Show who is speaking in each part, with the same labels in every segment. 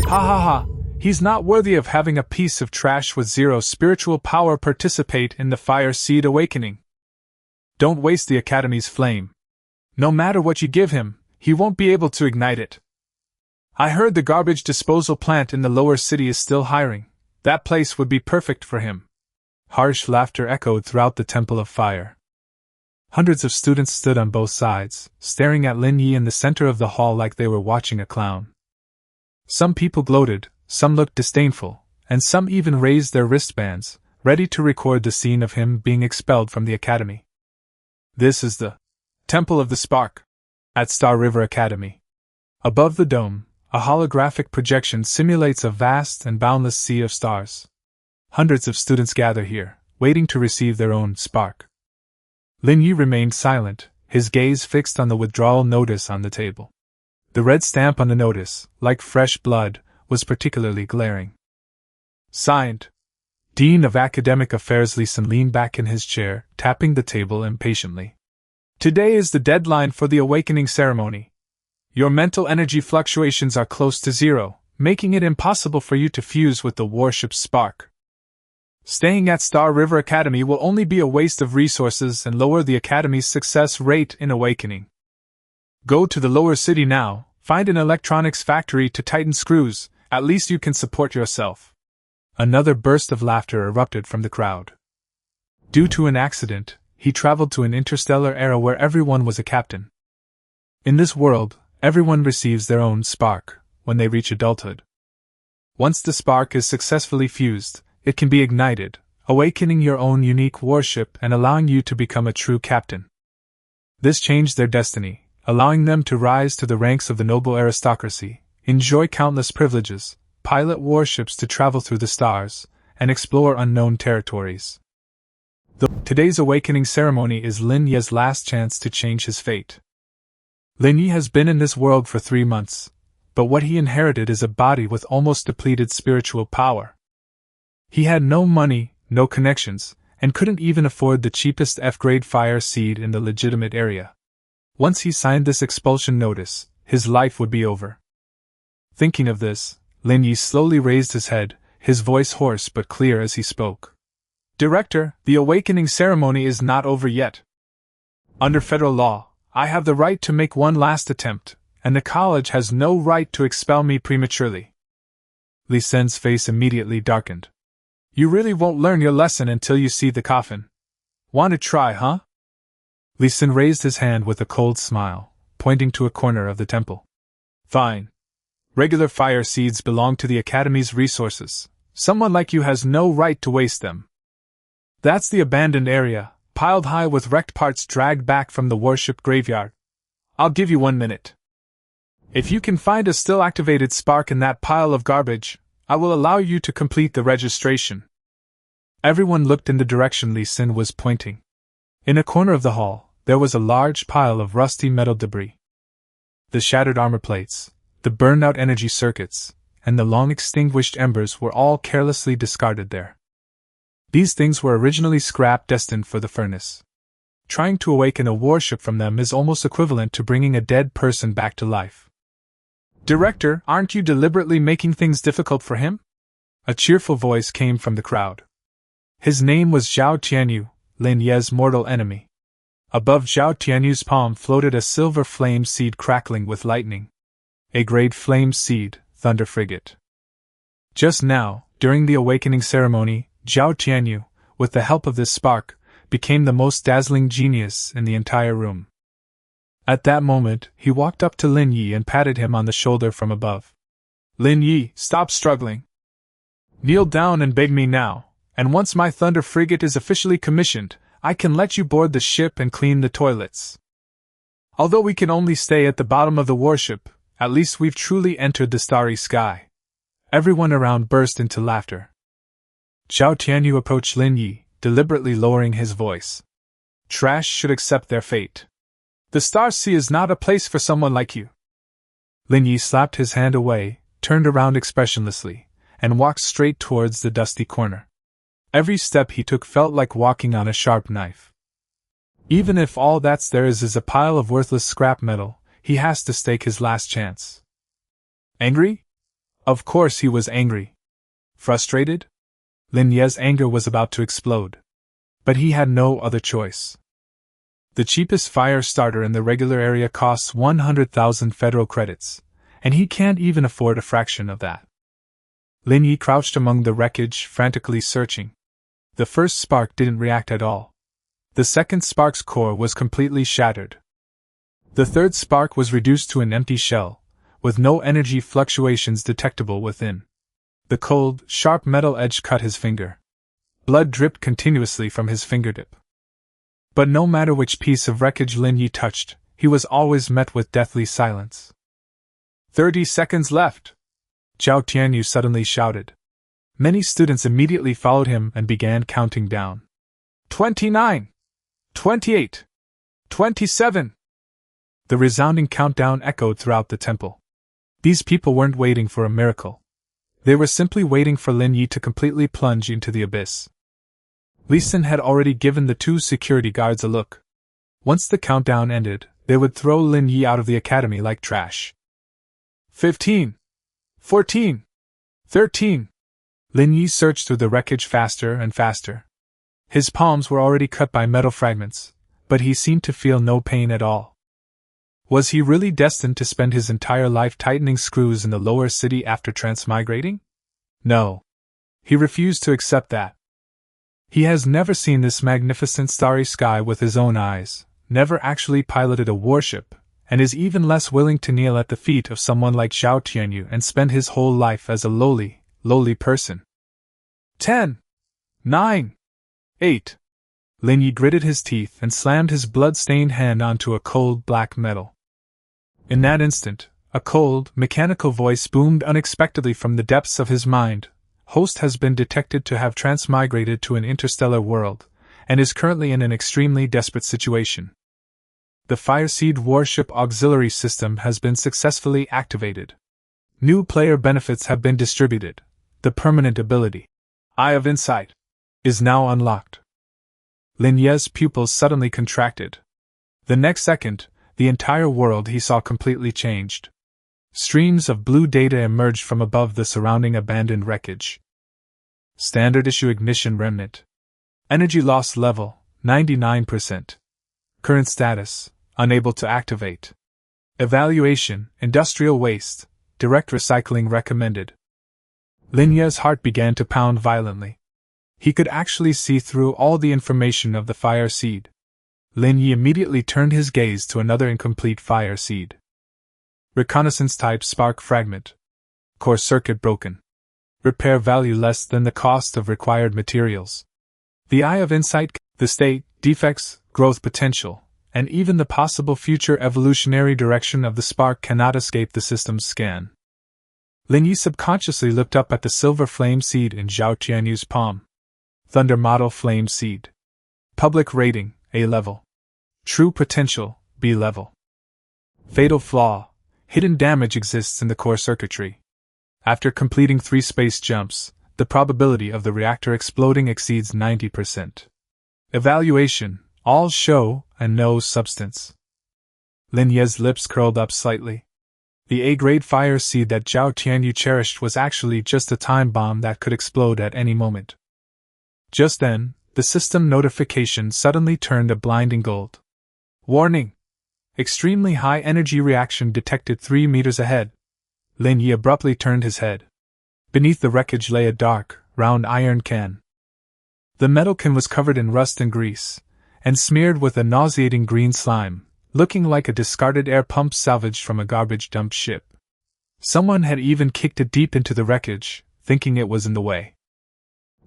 Speaker 1: Ha ha ha, he's not worthy of having a piece of trash with zero spiritual power participate in the fire seed awakening. Don't waste the Academy's flame. No matter what you give him, he won't be able to ignite it. I heard the garbage disposal plant in the lower city is still hiring. That place would be perfect for him. Harsh laughter echoed throughout the Temple of Fire. Hundreds of students stood on both sides, staring at Lin Ye in the center of the hall like they were watching a clown. Some people gloated, some looked disdainful, and some even raised their wristbands, ready to record the scene of him being expelled from the academy. This is the Temple of the Spark at Star River Academy. Above the dome, a holographic projection simulates a vast and boundless sea of stars. Hundreds of students gather here, waiting to receive their own spark. Lin Ye remained silent, his gaze fixed on the withdrawal notice on the table. The red stamp on the notice, like fresh blood, was particularly glaring. Signed, Dean of Academic Affairs. Lin leaned back in his chair, tapping the table impatiently. Today is the deadline for the awakening ceremony. Your mental energy fluctuations are close to zero, making it impossible for you to fuse with the Warship's spark. Staying at Star River Academy will only be a waste of resources and lower the Academy's success rate in awakening. Go to the lower city now, find an electronics factory to tighten screws, at least you can support yourself. Another burst of laughter erupted from the crowd. Due to an accident, he traveled to an interstellar era where everyone was a captain. In this world, everyone receives their own spark when they reach adulthood. Once the spark is successfully fused, it can be ignited, awakening your own unique warship and allowing you to become a true captain. This changed their destiny, allowing them to rise to the ranks of the noble aristocracy, enjoy countless privileges, pilot warships to travel through the stars, and explore unknown territories. Today's awakening ceremony is Lin Ye's last chance to change his fate. Lin Ye has been in this world for 3 months, but what he inherited is a body with almost depleted spiritual power. He had no money, no connections, and couldn't even afford the cheapest F-grade fire seed in the legitimate area. Once he signed this expulsion notice, his life would be over. Thinking of this, Lin Ye slowly raised his head, his voice hoarse but clear as he spoke. Director, the awakening ceremony is not over yet. Under federal law, I have the right to make one last attempt, and the college has no right to expel me prematurely. Li Sen's face immediately darkened. You really won't learn your lesson until you see the coffin. Want to try, huh? Li Sen raised his hand with a cold smile, pointing to a corner of the temple. Fine. Regular fire seeds belong to the Academy's resources. Someone like you has no right to waste them. That's the abandoned area, piled high with wrecked parts dragged back from the warship graveyard. I'll give you 1 minute. If you can find a still activated spark in that pile of garbage, I will allow you to complete the registration. Everyone looked in the direction Li Sen was pointing. In a corner of the hall, there was a large pile of rusty metal debris. The shattered armor plates, the burned-out energy circuits, and the long-extinguished embers were all carelessly discarded there. These things were originally scrap destined for the furnace. Trying to awaken a warship from them is almost equivalent to bringing a dead person back to life. Director, aren't you deliberately making things difficult for him? A cheerful voice came from the crowd. His name was Zhao Tianyu, Lin Ye's mortal enemy. Above Zhao Tianyu's palm floated a silver flame seed crackling with lightning. A grade flame seed, thunder frigate. Just now, during the awakening ceremony, Zhao Tianyu, with the help of this spark, became the most dazzling genius in the entire room. At that moment, he walked up to Lin Ye and patted him on the shoulder from above. Lin Ye, stop struggling. Kneel down and beg me now, and once my thunder frigate is officially commissioned, I can let you board the ship and clean the toilets. Although we can only stay at the bottom of the warship, at least we've truly entered the starry sky. Everyone around burst into laughter. Zhao Tianyu approached Lin Ye, deliberately lowering his voice. Trash should accept their fate. The Star Sea is not a place for someone like you. Lin Ye slapped his hand away, turned around expressionlessly, and walked straight towards the dusty corner. Every step he took felt like walking on a sharp knife. Even if all that's there is a pile of worthless scrap metal, he has to stake his last chance. Angry? Of course he was angry. Frustrated? Lin Ye's anger was about to explode. But he had no other choice. The cheapest fire starter in the regular area costs 100,000 federal credits, and he can't even afford a fraction of that. Lin Ye crouched among the wreckage, frantically searching. The first spark didn't react at all. The second spark's core was completely shattered. The third spark was reduced to an empty shell, with no energy fluctuations detectable within. The cold, sharp metal edge cut his finger. Blood dripped continuously from his fingertip. But no matter which piece of wreckage Lin Ye touched, he was always met with deathly silence. 30 seconds left! Zhao Tianyu suddenly shouted. Many students immediately followed him and began counting down. 29! 28! 27! The resounding countdown echoed throughout the temple. These people weren't waiting for a miracle. They were simply waiting for Lin Ye to completely plunge into the abyss. Li Xin had already given the 2 security guards a look. Once the countdown ended, they would throw Lin Ye out of the academy like trash. 15. 14. 13. Lin Ye searched through the wreckage faster and faster. His palms were already cut by metal fragments, but he seemed to feel no pain at all. Was he really destined to spend his entire life tightening screws in the lower city after transmigrating? No. He refused to accept that. He has never seen this magnificent starry sky with his own eyes, never actually piloted a warship, and is even less willing to kneel at the feet of someone like Zhao Tianyu and spend his whole life as a lowly person. 10. 9. 8. Lin Ye gritted his teeth and slammed his blood-stained hand onto a cold black metal. In that instant, a cold, mechanical voice boomed unexpectedly from the depths of his mind. Host has been detected to have transmigrated to an interstellar world, and is currently in an extremely desperate situation. The Fireseed Warship auxiliary system has been successfully activated. New player benefits have been distributed. The permanent ability, Eye of Insight, is now unlocked. Lin Ye's pupils suddenly contracted. The next second, the entire world he saw completely changed. Streams of blue data emerged from above the surrounding abandoned wreckage. Standard issue ignition remnant. Energy loss level, 99%. Current status, unable to activate. Evaluation, industrial waste, direct recycling recommended. Lin Ye's heart began to pound violently. He could actually see through all the information of the fire seed. Lin Ye immediately turned his gaze to another incomplete fire seed. Reconnaissance type spark fragment. Core circuit broken. Repair value less than the cost of required materials. The Eye of Insight, the state, defects, growth potential, and even the possible future evolutionary direction of the spark cannot escape the system's scan. Lin Ye subconsciously looked up at the silver flame seed in Zhao Tianyu's palm. Thunder Model Flame Seed. Public rating, A level. True potential, B level. Fatal flaw, hidden damage exists in the core circuitry. After completing 3 space jumps, the probability of the reactor exploding exceeds 90%. Evaluation, all show and no substance. Lin Ye's lips curled up slightly. The A-grade fire seed that Zhao Tianyu cherished was actually just a time bomb that could explode at any moment. Just then, the system notification suddenly turned a blinding gold. Warning! Extremely high energy reaction detected 3 meters ahead. Lin Ye abruptly turned his head. Beneath the wreckage lay a dark, round iron can. The metal can was covered in rust and grease, and smeared with a nauseating green slime, looking like a discarded air pump salvaged from a garbage dump ship. Someone had even kicked it deep into the wreckage, thinking it was in the way.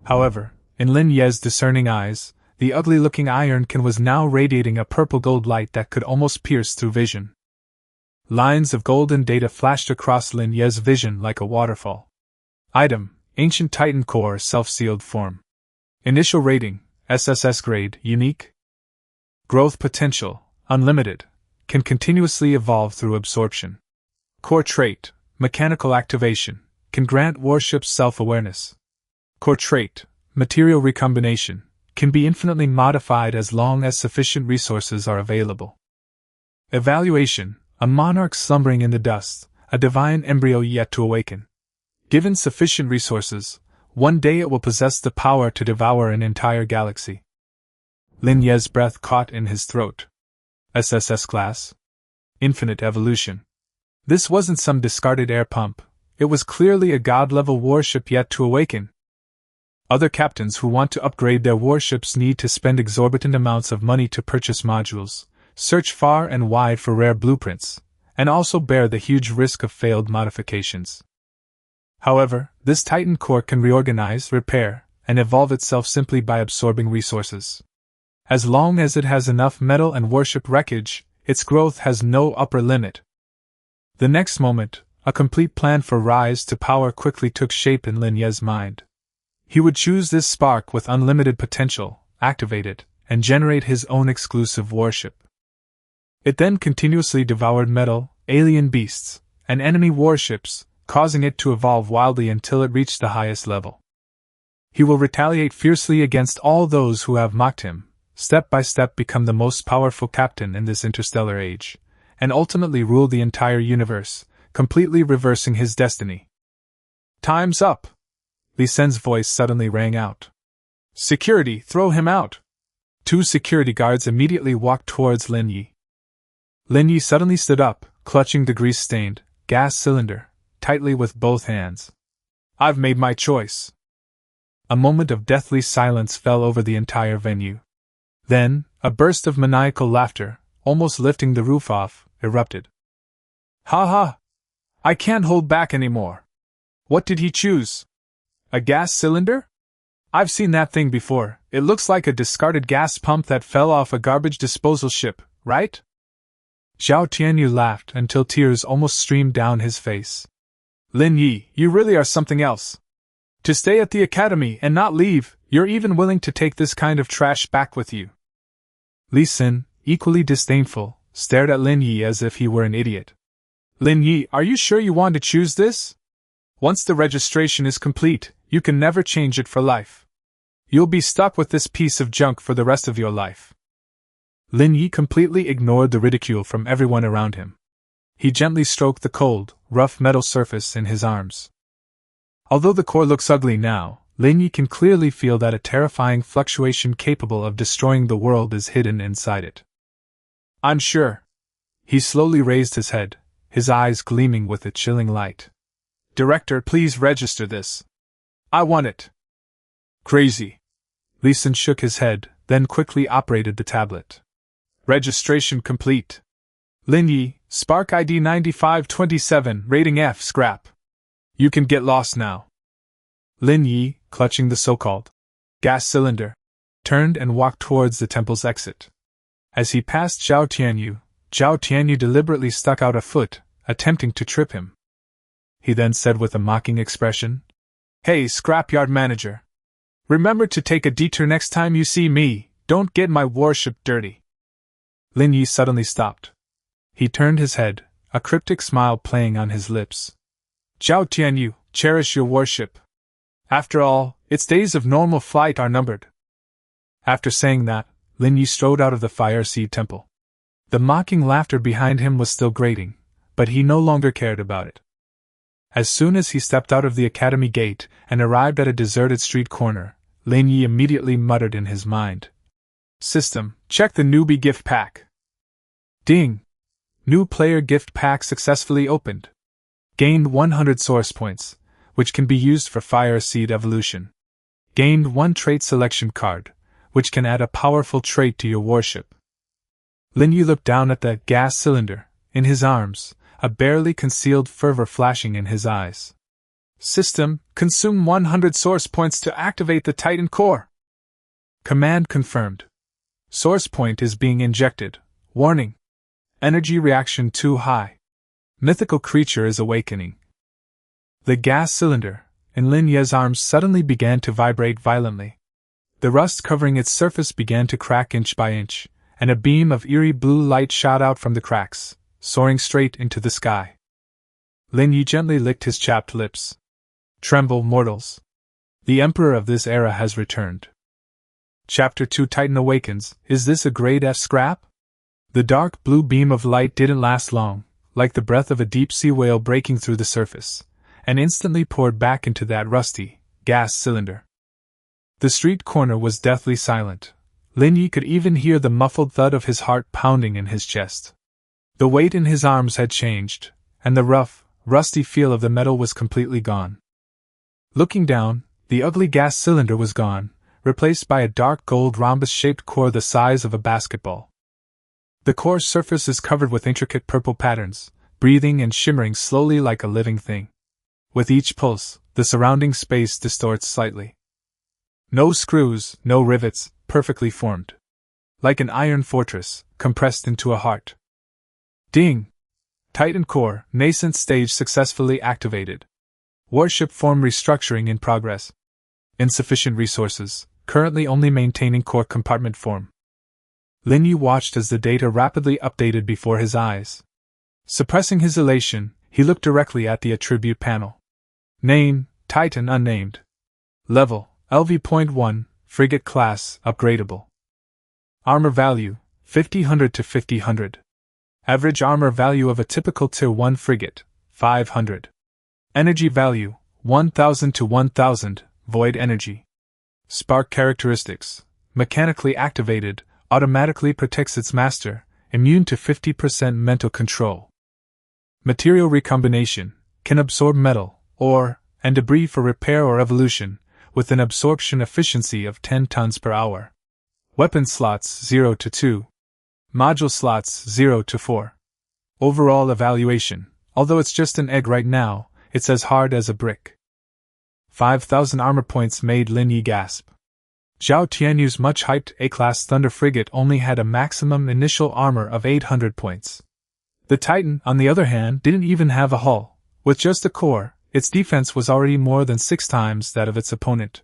Speaker 1: However, in Lin Ye's discerning eyes, the ugly-looking iron can was now radiating a purple-gold light that could almost pierce through vision. Lines of golden data flashed across Lin Ye's vision like a waterfall. Item, Ancient Titan Core Self-Sealed Form. Initial rating, SSS grade, unique. Growth potential, unlimited, can continuously evolve through absorption. Core trait, mechanical activation, can grant warships self-awareness. Core trait, material recombination, can be infinitely modified as long as sufficient resources are available. Evaluation, a monarch slumbering in the dust, a divine embryo yet to awaken. Given sufficient resources, one day it will possess the power to devour an entire galaxy. Lin Ye's breath caught in his throat. SSS-class? Infinite evolution. This wasn't some discarded air pump, it was clearly a god-level warship yet to awaken. Other captains who want to upgrade their warships need to spend exorbitant amounts of money to purchase modules, search far and wide for rare blueprints, and also bear the huge risk of failed modifications. However, this Titan core can reorganize, repair, and evolve itself simply by absorbing resources. As long as it has enough metal and warship wreckage, its growth has no upper limit. The next moment, a complete plan for rise to power quickly took shape in Lin Ye's mind. He would choose this spark with unlimited potential, activate it, and generate his own exclusive warship. It then continuously devoured metal, alien beasts, and enemy warships, causing it to evolve wildly until it reached the highest level. He will retaliate fiercely against all those who have mocked him, step by step become the most powerful captain in this interstellar age, and ultimately rule the entire universe, completely reversing his destiny. Time's up! Li Sen's voice suddenly rang out. Security, throw him out! 2 security guards immediately walked towards Lin Ye. Lin Ye suddenly stood up, clutching the grease-stained gas cylinder tightly with both hands. I've made my choice. A moment of deathly silence fell over the entire venue. Then, a burst of maniacal laughter, almost lifting the roof off, erupted. Ha ha! I can't hold back anymore. What did he choose? A gas cylinder? I've seen that thing before. It looks like a discarded gas pump that fell off a garbage disposal ship, right? Zhao Tianyu laughed until tears almost streamed down his face. Lin Ye, you really are something else. To stay at the academy and not leave, you're even willing to take this kind of trash back with you. Li Sen, equally disdainful, stared at Lin Ye as if he were an idiot. Lin Ye, are you sure you want to choose this? Once the registration is complete, you can never change it for life. You'll be stuck with this piece of junk for the rest of your life. Lin Ye completely ignored the ridicule from everyone around him. He gently stroked the cold, rough metal surface in his arms. Although the core looks ugly now, Lin Ye can clearly feel that a terrifying fluctuation capable of destroying the world is hidden inside it. I'm sure. He slowly raised his head, his eyes gleaming with a chilling light. Director, please register this. I want it. Crazy. Li Sen shook his head, then quickly operated the tablet. Registration complete. Lin Ye, Spark ID 9527, rating F, scrap. You can get lost now. Lin Ye, clutching the so-called gas cylinder, turned and walked towards the temple's exit. As he passed Zhao Tianyu deliberately stuck out a foot, attempting to trip him. He then said with a mocking expression, Hey, scrapyard manager. Remember to take a detour next time you see me, don't get my warship dirty. Lin Ye suddenly stopped. He turned his head, a cryptic smile playing on his lips. Zhao Tianyu, cherish your warship. After all, its days of normal flight are numbered. After saying that, Lin Ye strode out of the Fire Seed Temple. The mocking laughter behind him was still grating, but he no longer cared about it. As soon as he stepped out of the academy gate and arrived at a deserted street corner, Lin Ye immediately muttered in his mind. System, check the newbie gift pack. Ding! New player gift pack successfully opened. Gained 100 source points, which can be used for Fire Seed evolution. Gained 1 trait selection card, which can add a powerful trait to your warship. Lin Ye looked down at the gas cylinder in his arms, a barely concealed fervor flashing in his eyes. System, consume 100 source points to activate the Titan core. Command confirmed. Source point is being injected. Warning. Energy reaction too high. Mythical creature is awakening. The gas cylinder in Lin Ye's arms suddenly began to vibrate violently. The rust covering its surface began to crack inch by inch, and a beam of eerie blue light shot out from the cracks, soaring straight into the sky. Lin Ye gently licked his chapped lips. Tremble, mortals. The Emperor of this era has returned. Chapter 2 Titan Awakens. Is this a grade F scrap? The dark blue beam of light didn't last long, like the breath of a deep-sea whale breaking through the surface, and instantly poured back into that rusty gas cylinder. The street corner was deathly silent. Lin Ye could even hear the muffled thud of his heart pounding in his chest. The weight in his arms had changed, and the rough, rusty feel of the metal was completely gone. Looking down, the ugly gas cylinder was gone, replaced by a dark gold rhombus-shaped core the size of a basketball. The core's surface is covered with intricate purple patterns, breathing and shimmering slowly like a living thing. With each pulse, the surrounding space distorts slightly. No screws, no rivets, perfectly formed. Like an iron fortress, compressed into a heart. Ding! Titan core, nascent stage successfully activated. Warship form restructuring in progress. Insufficient resources, currently only maintaining core compartment form. Lin Ye watched as the data rapidly updated before his eyes. Suppressing his elation, he looked directly at the attribute panel. Name, Titan unnamed. Level, LV.1, frigate class, upgradable. Armor value, 5000 to 5000. Average armor value of a typical Tier 1 frigate, 500. Energy value, 1000 to 1000, void energy. Spark characteristics, mechanically activated, automatically protects its master, immune to 50% mental control. Material recombination, can absorb metal, ore, and debris for repair or evolution, with an absorption efficiency of 10 tons per hour. Weapon slots 0 to 2. Module slots 0 to 4. Overall evaluation, although it's just an egg right now, it's as hard as a brick. 5,000 armor points made Lin Ye gasp. Zhao Tianyu's much-hyped A-class Thunder frigate only had a maximum initial armor of 800 points. The Titan, on the other hand, didn't even have a hull. With just a core, its defense was already more than 6 times that of its opponent.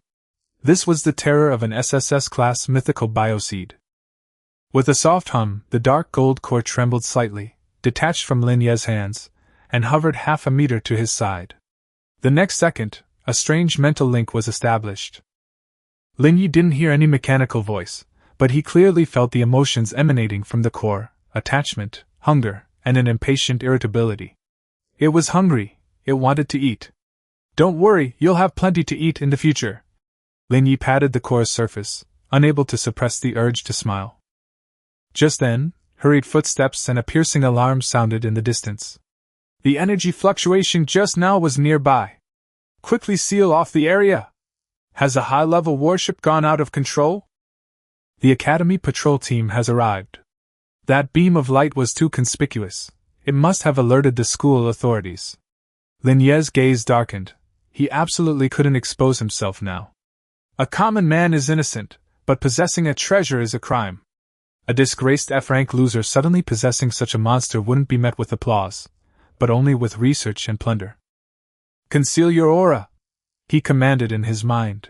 Speaker 1: This was the terror of an SSS-class mythical bioseed. With a soft hum, the dark gold core trembled slightly, detached from Lin Ye's hands, and hovered half a meter to his side. The next second, a strange mental link was established. Lin Ye didn't hear any mechanical voice, but he clearly felt the emotions emanating from the core: attachment, hunger, and an impatient irritability. It was hungry, it wanted to eat. Don't worry, you'll have plenty to eat in the future. Lin Ye patted the core's surface, unable to suppress the urge to smile. Just then, hurried footsteps and a piercing alarm sounded in the distance. The energy fluctuation just now was nearby. Quickly seal off the area. Has a high-level warship gone out of control? The Academy patrol team has arrived. That beam of light was too conspicuous. It must have alerted the school authorities. Lin Ye's gaze darkened. He absolutely couldn't expose himself now. A common man is innocent, but possessing a treasure is a crime. A disgraced F-rank loser suddenly possessing such a monster wouldn't be met with applause, but only with research and plunder. Conceal your aura, he commanded in his mind.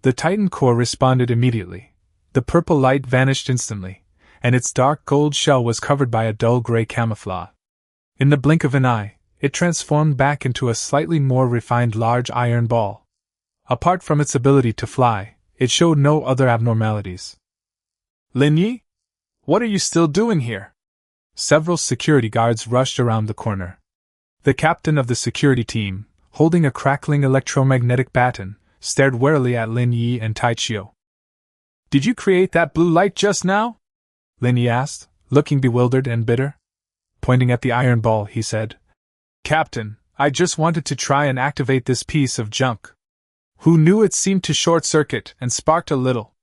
Speaker 1: The Titan core responded immediately. The purple light vanished instantly, and its dark gold shell was covered by a dull gray camouflage. In the blink of an eye, it transformed back into a slightly more refined large iron ball. Apart from its ability to fly, it showed no other abnormalities. Lin Ye? What are you still doing here? Several security guards rushed around the corner. The captain of the security team, holding a crackling electromagnetic baton, stared warily at Lin Ye and Taichio. Did you create that blue light just now? Lin Ye asked, looking bewildered and bitter. Pointing at the iron ball, he said, Captain, I just wanted to try and activate this piece of junk. Who knew it seemed to short-circuit and sparked a little?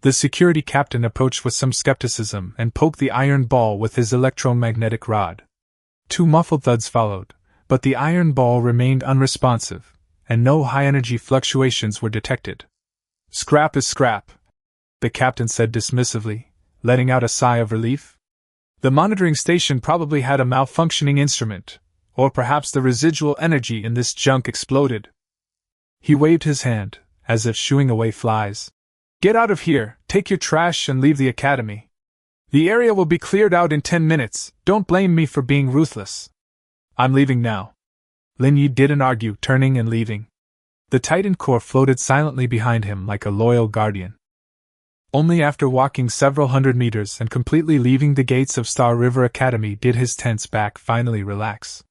Speaker 1: The security captain approached with some skepticism and poked the iron ball with his electromagnetic rod. 2 muffled thuds followed, but the iron ball remained unresponsive, and no high-energy fluctuations were detected. Scrap is scrap, the captain said dismissively, letting out a sigh of relief. The monitoring station probably had a malfunctioning instrument, or perhaps the residual energy in this junk exploded. He waved his hand, as if shooing away flies. Get out of here, take your trash and leave the academy. The area will be cleared out in 10 minutes, don't blame me for being ruthless. I'm leaving now. Lin Ye didn't argue, turning and leaving. The Titan core floated silently behind him like a loyal guardian. Only after walking several hundred meters and completely leaving the gates of Star River Academy did his tense back finally relax.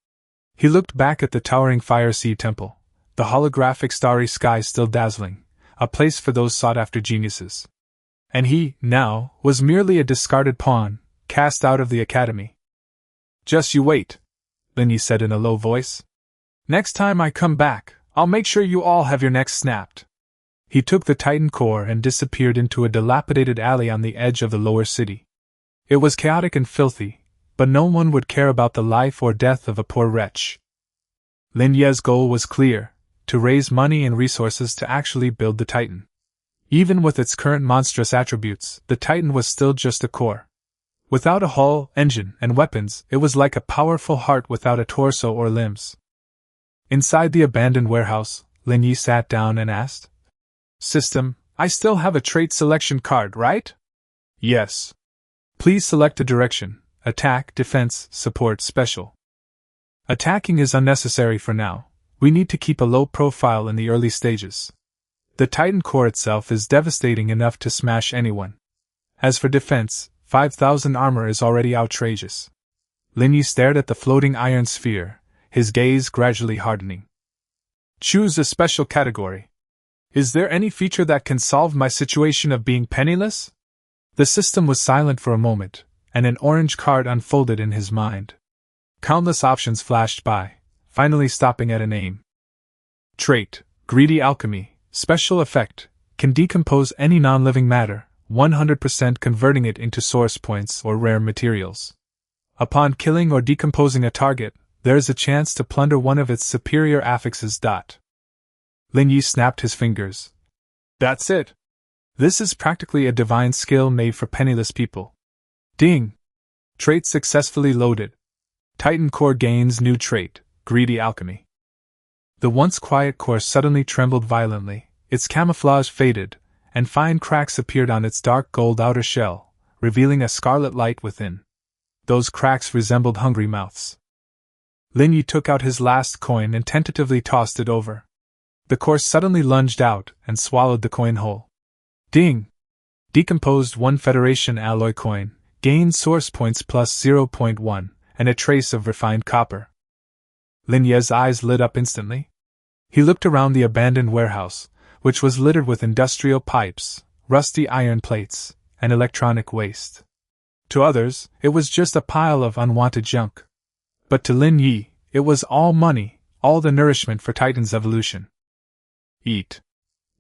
Speaker 1: He looked back at the towering Fire Sea Temple, the holographic starry sky still dazzling, a place for those sought-after geniuses. And he, now, was merely a discarded pawn, cast out of the academy. "Just you wait," Lin Ye said in a low voice. "Next time I come back, I'll make sure you all have your necks snapped." He took the Titan core and disappeared into a dilapidated alley on the edge of the lower city. It was chaotic and filthy, but no one would care about the life or death of a poor wretch. Lin Ye's goal was clear: to raise money and resources to actually build the Titan. Even with its current monstrous attributes, the Titan was still just a core. Without a hull, engine, and weapons, it was like a powerful heart without a torso or limbs. Inside the abandoned warehouse, Lin Ye sat down and asked, "System, I still have a trait selection card, right?" "Yes." "Please select a direction: attack, defense, support, special." "Attacking is unnecessary for now. We need to keep a low profile in the early stages. The Titan core itself is devastating enough to smash anyone. As for defense, 5,000 armor is already outrageous." Lin Ye stared at the floating iron sphere, his gaze gradually hardening. "Choose a special category. Is there any feature that can solve my situation of being penniless?" The system was silent for a moment, and an orange card unfolded in his mind. Countless options flashed by, finally stopping at a name. Trait: Greedy Alchemy. Special effect: can decompose any non-living matter, 100% converting it into source points or rare materials. Upon killing or decomposing a target, there is a chance to plunder one of its superior affixes. Lin Ye snapped his fingers. "That's it! This is practically a divine skill made for penniless people." Ding! Trait successfully loaded. Titan core gains new trait: Greedy Alchemy. The once quiet core suddenly trembled violently, its camouflage faded, and fine cracks appeared on its dark gold outer shell, revealing a scarlet light within. Those cracks resembled hungry mouths. Lin Ye took out his last coin and tentatively tossed it over. The core suddenly lunged out and swallowed the coin whole. Ding! Decomposed 1 Federation alloy coin, gained source points plus 0.1, and a trace of refined copper. Lin Ye's eyes lit up instantly. He looked around the abandoned warehouse, which was littered with industrial pipes, rusty iron plates, and electronic waste. To others, it was just a pile of unwanted junk. But to Lin Ye, it was all money, all the nourishment for Titan's evolution. "Eat."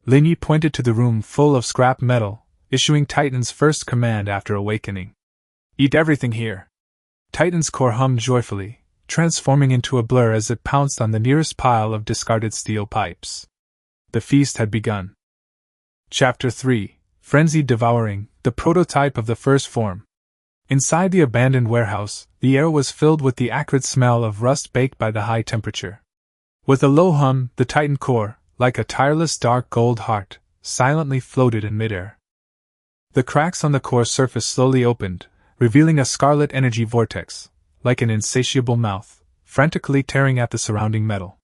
Speaker 1: Lin Ye pointed to the room full of scrap metal, issuing Titan's first command after awakening. "Eat everything here." Titan's core hummed joyfully, transforming into a blur as it pounced on the nearest pile of discarded steel pipes. The feast had begun. Chapter 3: Frenzied Devouring, the prototype of the first form. Inside the abandoned warehouse, the air was filled with the acrid smell of rust baked by the high temperature. With a low hum, the Titan core, like a tireless dark gold heart, silently floated in midair. The cracks on the core surface slowly opened, revealing a scarlet energy vortex, like an insatiable mouth, frantically tearing at the surrounding metal.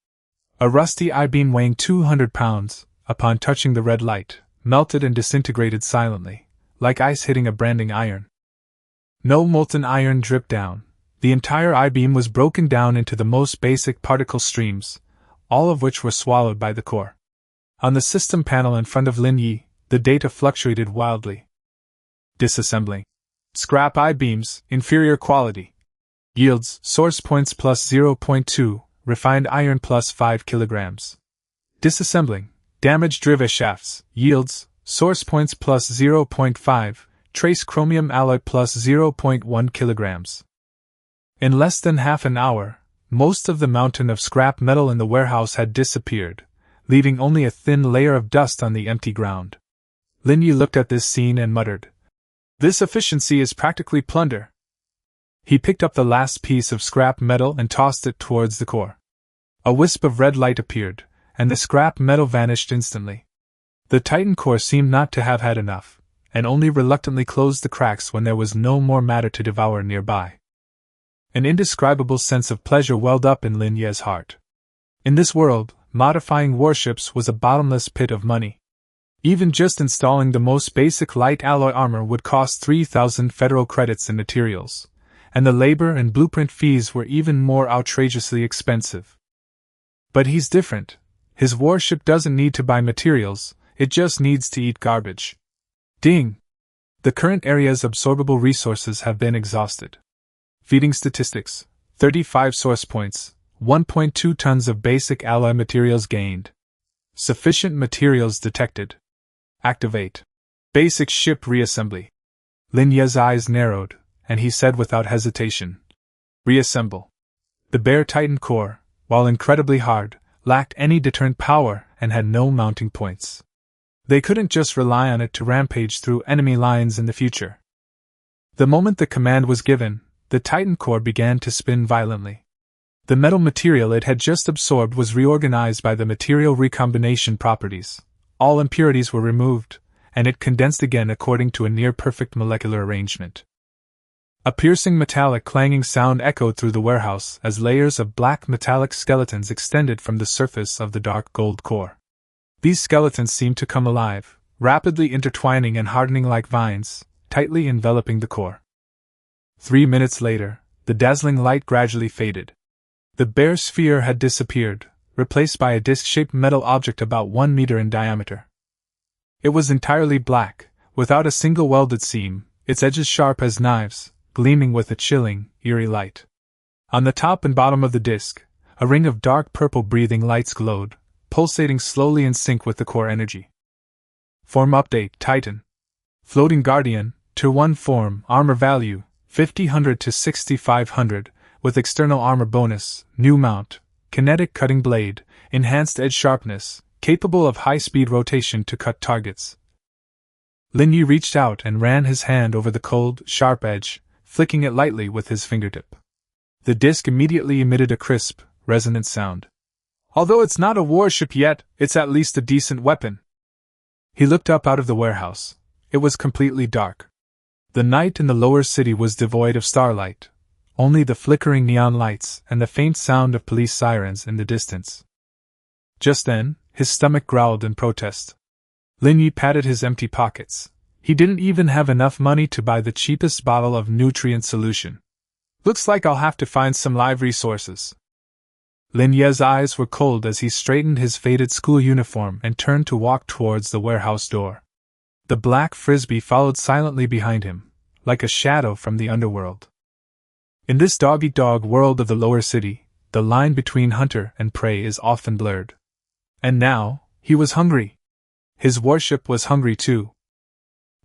Speaker 1: A rusty I-beam weighing 200 pounds, upon touching the red light, melted and disintegrated silently, like ice hitting a branding iron. No molten iron dripped down. The entire I-beam was broken down into the most basic particle streams, all of which were swallowed by the core. On the system panel in front of Lin Ye, the data fluctuated wildly. Disassembling. Scrap I-beams, inferior quality. Yields, source points plus 0.2, refined iron plus 5 kilograms. Disassembling. Damaged drive shafts. Yields, source points plus 0.5, trace chromium alloy plus 0.1 kilograms. In less than half an hour, most of the mountain of scrap metal in the warehouse had disappeared, leaving only a thin layer of dust on the empty ground. Lin Ye looked at this scene and muttered, "This efficiency is practically plunder." He picked up the last piece of scrap metal and tossed it towards the core. A wisp of red light appeared, and the scrap metal vanished instantly. The Titan core seemed not to have had enough, and only reluctantly closed the cracks when there was no more matter to devour nearby. An indescribable sense of pleasure welled up in Lin Ye's heart. In this world, modifying warships was a bottomless pit of money. Even just installing the most basic light alloy armor would cost 3,000 federal credits in materials, and the labor and blueprint fees were even more outrageously expensive. But he's different. His warship doesn't need to buy materials, it just needs to eat garbage. Ding! The current area's absorbable resources have been exhausted. Feeding statistics: 35 source points, 1.2 tons of basic alloy materials gained. Sufficient materials detected. Activate. Basic ship reassembly. Lin Ye's eyes narrowed, and he said without hesitation, "Reassemble." The bare Titan core, while incredibly hard, lacked any deterrent power and had no mounting points. They couldn't just rely on it to rampage through enemy lines in the future. The moment the command was given, the Titan core began to spin violently. The metal material it had just absorbed was reorganized by the material recombination properties. All impurities were removed, and it condensed again according to a near-perfect molecular arrangement. A piercing metallic clanging sound echoed through the warehouse as layers of black metallic skeletons extended from the surface of the dark gold core. These skeletons seemed to come alive, rapidly intertwining and hardening like vines, tightly enveloping the core. 3 minutes later, the dazzling light gradually faded. The bare sphere had disappeared, replaced by a disc-shaped metal object about 1 meter in diameter. It was entirely black, without a single welded seam, its edges sharp as knives, gleaming with a chilling, eerie light. On the top and bottom of the disc, a ring of dark purple breathing lights glowed, pulsating slowly in sync with the core energy. Form update: Titan. Floating Guardian, Tier 1 form, armor value, 5000 to 6500, with external armor bonus, new mount, kinetic cutting blade, enhanced edge sharpness, capable of high-speed rotation to cut targets. Lin Ye reached out and ran his hand over the cold, sharp edge, flicking it lightly with his fingertip. The disc immediately emitted a crisp, resonant sound. Although it's not a warship yet, it's at least a decent weapon. He looked up out of the warehouse. It was completely dark. The night in the lower city was devoid of starlight, only the flickering neon lights and the faint sound of police sirens in the distance. Just then, his stomach growled in protest. Lin Ye patted his empty pockets. He didn't even have enough money to buy the cheapest bottle of nutrient solution. Looks like I'll have to find some live resources. Lin Ye's eyes were cold as he straightened his faded school uniform and turned to walk towards the warehouse door. The black frisbee followed silently behind him, like a shadow from the underworld. In this dog-eat-dog world of the lower city, the line between hunter and prey is often blurred. And now, he was hungry. His warship was hungry too.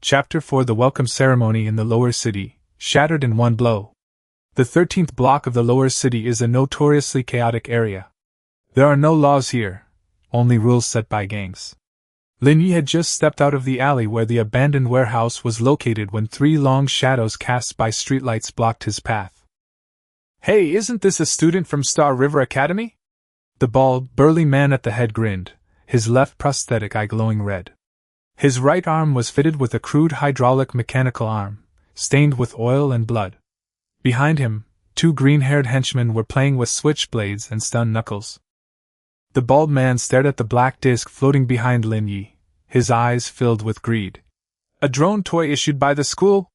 Speaker 1: Chapter 4: The Welcome Ceremony in the Lower City, shattered in one blow. The 13th block of the lower city is a notoriously chaotic area. There are no laws here, only rules set by gangs. Lin Ye had just stepped out of the alley where the abandoned warehouse was located when 3 long shadows cast by streetlights blocked his path. "Hey, isn't this a student from Star River Academy?" The bald, burly man at the head grinned, his left prosthetic eye glowing red. His right arm was fitted with a crude hydraulic mechanical arm, stained with oil and blood. Behind him, 2 green-haired henchmen were playing with switchblades and stun knuckles. The bald man stared at the black disc floating behind Lin Ye, his eyes filled with greed. "A drone toy issued by the school?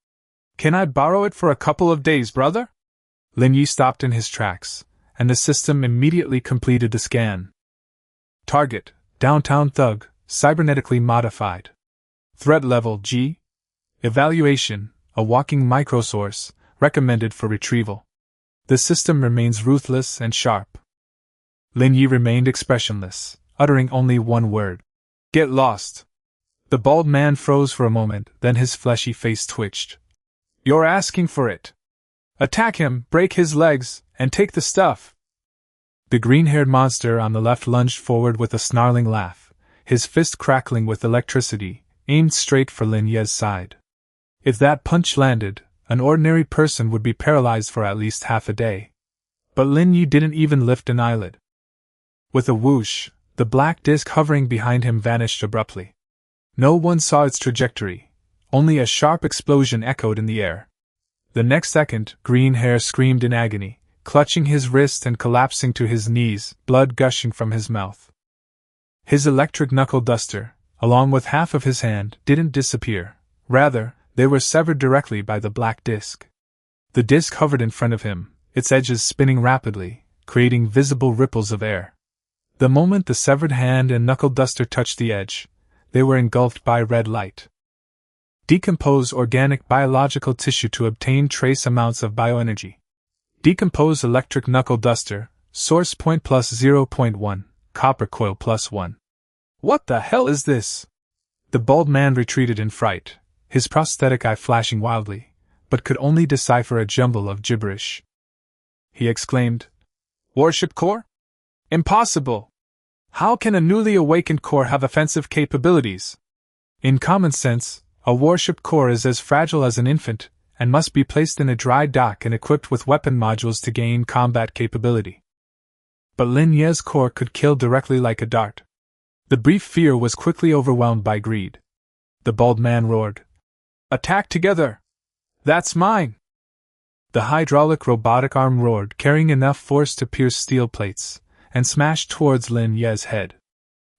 Speaker 1: Can I borrow it for a couple of days, brother?" Lin Ye stopped in his tracks, and the system immediately completed the scan. Target: Downtown Thug, cybernetically modified. Threat level G. Evaluation: a walking microsource, recommended for retrieval. The system remains ruthless and sharp. Lin Ye remained expressionless, uttering only one word. "Get lost." The bald man froze for a moment, then his fleshy face twitched. "You're asking for it. Attack him, break his legs, and take the stuff." The green-haired monster on the left lunged forward with a snarling laugh, his fist crackling with electricity, aimed straight for Lin Ye's side. If that punch landed, an ordinary person would be paralyzed for at least half a day. But Lin Ye didn't even lift an eyelid. With a whoosh, the black disc hovering behind him vanished abruptly. No one saw its trajectory, only a sharp explosion echoed in the air. The next second, Green Hair screamed in agony, clutching his wrist and collapsing to his knees, blood gushing from his mouth. His electric knuckle duster, along with half of his hand, didn't disappear. Rather, they were severed directly by the black disc. The disc hovered in front of him, its edges spinning rapidly, creating visible ripples of air. The moment the severed hand and knuckle duster touched the edge, they were engulfed by red light. Decompose organic biological tissue to obtain trace amounts of bioenergy. Decompose electric knuckle duster, source point plus 0.1, copper coil plus 1. What the hell is this? The bald man retreated in fright, his prosthetic eye flashing wildly, but could only decipher a jumble of gibberish. He exclaimed, "Warship core? Impossible! How can a newly awakened core have offensive capabilities? In common sense, a warship core is as fragile as an infant, and must be placed in a dry dock and equipped with weapon modules to gain combat capability." But Lin Ye's core could kill directly like a dart. The brief fear was quickly overwhelmed by greed. The bald man roared, "Attack together! That's mine!" The hydraulic robotic arm roared, carrying enough force to pierce steel plates, and smashed towards Lin Ye's head.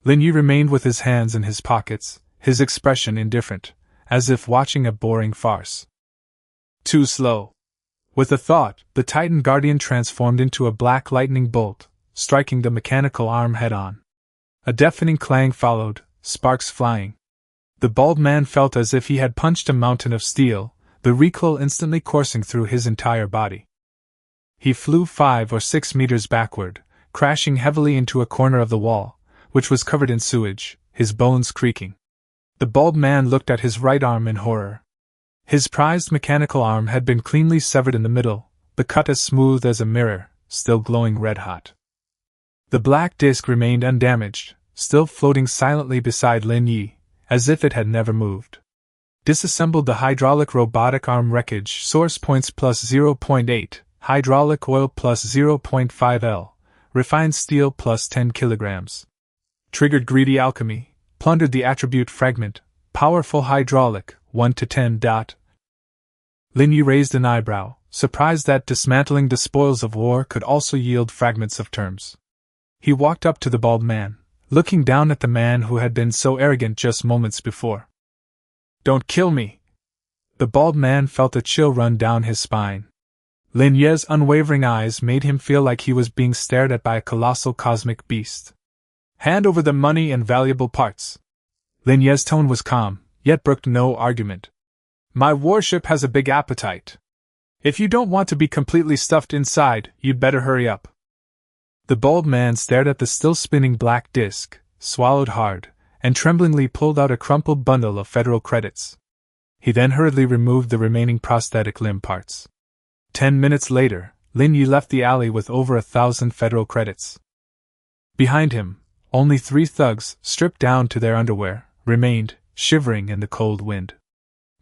Speaker 1: Lin Ye remained with his hands in his pockets, his expression indifferent, as if watching a boring farce. Too slow. With a thought, the Titan Guardian transformed into a black lightning bolt, striking the mechanical arm head-on. A deafening clang followed, sparks flying. The bald man felt as if he had punched a mountain of steel, the recoil instantly coursing through his entire body. He flew 5 or 6 meters backward, crashing heavily into a corner of the wall, which was covered in sewage, his bones creaking. The bald man looked at his right arm in horror. His prized mechanical arm had been cleanly severed in the middle, the cut as smooth as a mirror, still glowing red-hot. The black disc remained undamaged, still floating silently beside Lin Ye, as if it had never moved. Disassembled the hydraulic robotic arm wreckage, source points plus 0.8, hydraulic oil plus 0.5 L, refined steel plus 10 kilograms. Triggered greedy alchemy, plundered the attribute fragment, powerful hydraulic, 1 to 10. Lin Ye raised an eyebrow, surprised that dismantling the spoils of war could also yield fragments of terms. He walked up to the bald man, looking down at the man who had been so arrogant just moments before. "Don't kill me!" The bald man felt a chill run down his spine. Lin Ye's unwavering eyes made him feel like he was being stared at by a colossal cosmic beast. "Hand over the money and valuable parts." Lin Ye's tone was calm, yet brooked no argument. "My warship has a big appetite. If you don't want to be completely stuffed inside, you'd better hurry up." The bald man stared at the still spinning black disc, swallowed hard, and tremblingly pulled out a crumpled bundle of federal credits. He then hurriedly removed the remaining prosthetic limb parts. 10 minutes later, Lin Ye left the alley with over 1,000 federal credits. Behind him, only 3 thugs, stripped down to their underwear, remained, shivering in the cold wind.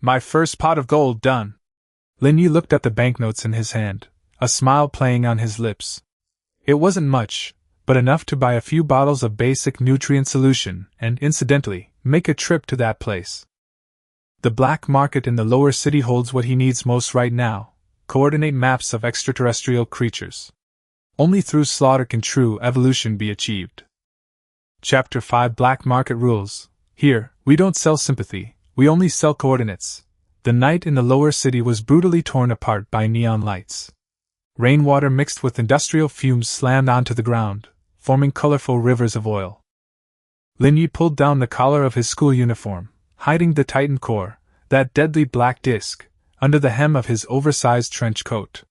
Speaker 1: "My first pot of gold done." Lin Ye looked at the banknotes in his hand, a smile playing on his lips. It wasn't much, but enough to buy a few bottles of basic nutrient solution and, incidentally, make a trip to that place. The black market in the lower city holds what he needs most right now: coordinate maps of extraterrestrial creatures. Only through slaughter can true evolution be achieved. Chapter 5 Black Market Rules. Here, we don't sell sympathy, we only sell coordinates. The night in the lower city was brutally torn apart by neon lights. Rainwater mixed with industrial fumes slammed onto the ground, forming colorful rivers of oil. Lin Ye pulled down the collar of his school uniform, hiding the Titan core, that deadly black disc, under the hem of his oversized trench coat.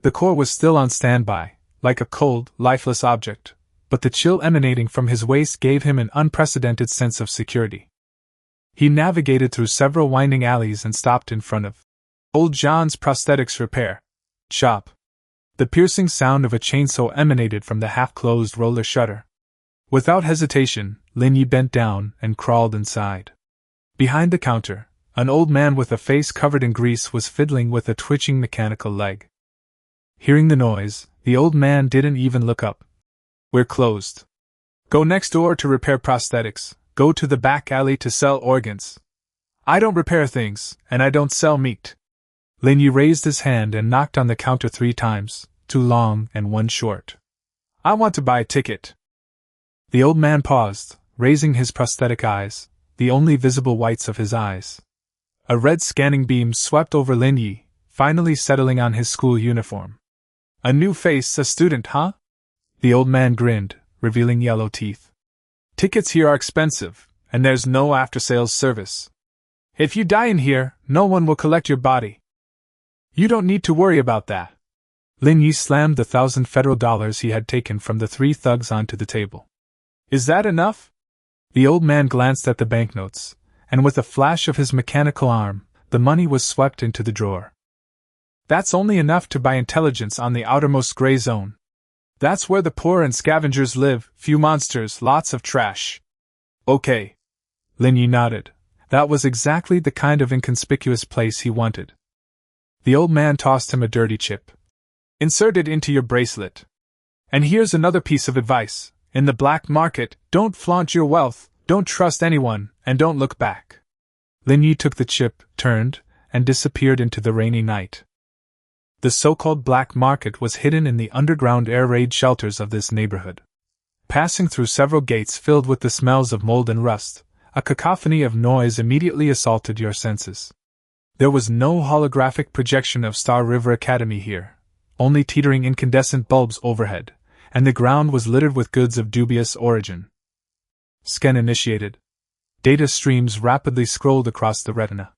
Speaker 1: The core was still on standby, like a cold, lifeless object, but the chill emanating from his waist gave him an unprecedented sense of security. He navigated through several winding alleys and stopped in front of Old John's prosthetics repair shop. The piercing sound of a chainsaw emanated from the half-closed roller shutter. Without hesitation, Lin Ye bent down and crawled inside. Behind the counter, an old man with a face covered in grease was fiddling with a twitching mechanical leg. Hearing the noise, the old man didn't even look up. "We're closed. Go next door to repair prosthetics, go to the back alley to sell organs. I don't repair things, and I don't sell meat." Lin Ye raised his hand and knocked on the counter 3 times, 2 long and 1 short. "I want to buy a ticket." The old man paused, raising his prosthetic eyes, the only visible whites of his eyes. A red scanning beam swept over Lin Ye, finally settling on his school uniform. A new face, a student, huh? The old man grinned, revealing yellow teeth. Tickets here are expensive, and there's no after-sales service. If you die in here, no one will collect your body. You don't need to worry about that. Lin Ye slammed the $1,000 he had taken from the 3 thugs onto the table. Is that enough? The old man glanced at the banknotes, and with a flash of his mechanical arm, the money was swept into the drawer. That's only enough to buy intelligence on the outermost gray zone. That's where the poor and scavengers live, few monsters, lots of trash. Okay. Lin Ye nodded. That was exactly the kind of inconspicuous place he wanted. The old man tossed him a dirty chip. Insert it into your bracelet. And here's another piece of advice. In the black market, don't flaunt your wealth, don't trust anyone, and don't look back. Lin Ye took the chip, turned, and disappeared into the rainy night. The so-called black market was hidden in the underground air raid shelters of this neighborhood. Passing through several gates filled with the smells of mold and rust, a cacophony of noise immediately assaulted your senses. There was no holographic projection of Star River Academy here, only teetering incandescent bulbs overhead, and the ground was littered with goods of dubious origin. Scan initiated. Data streams rapidly scrolled across the retina.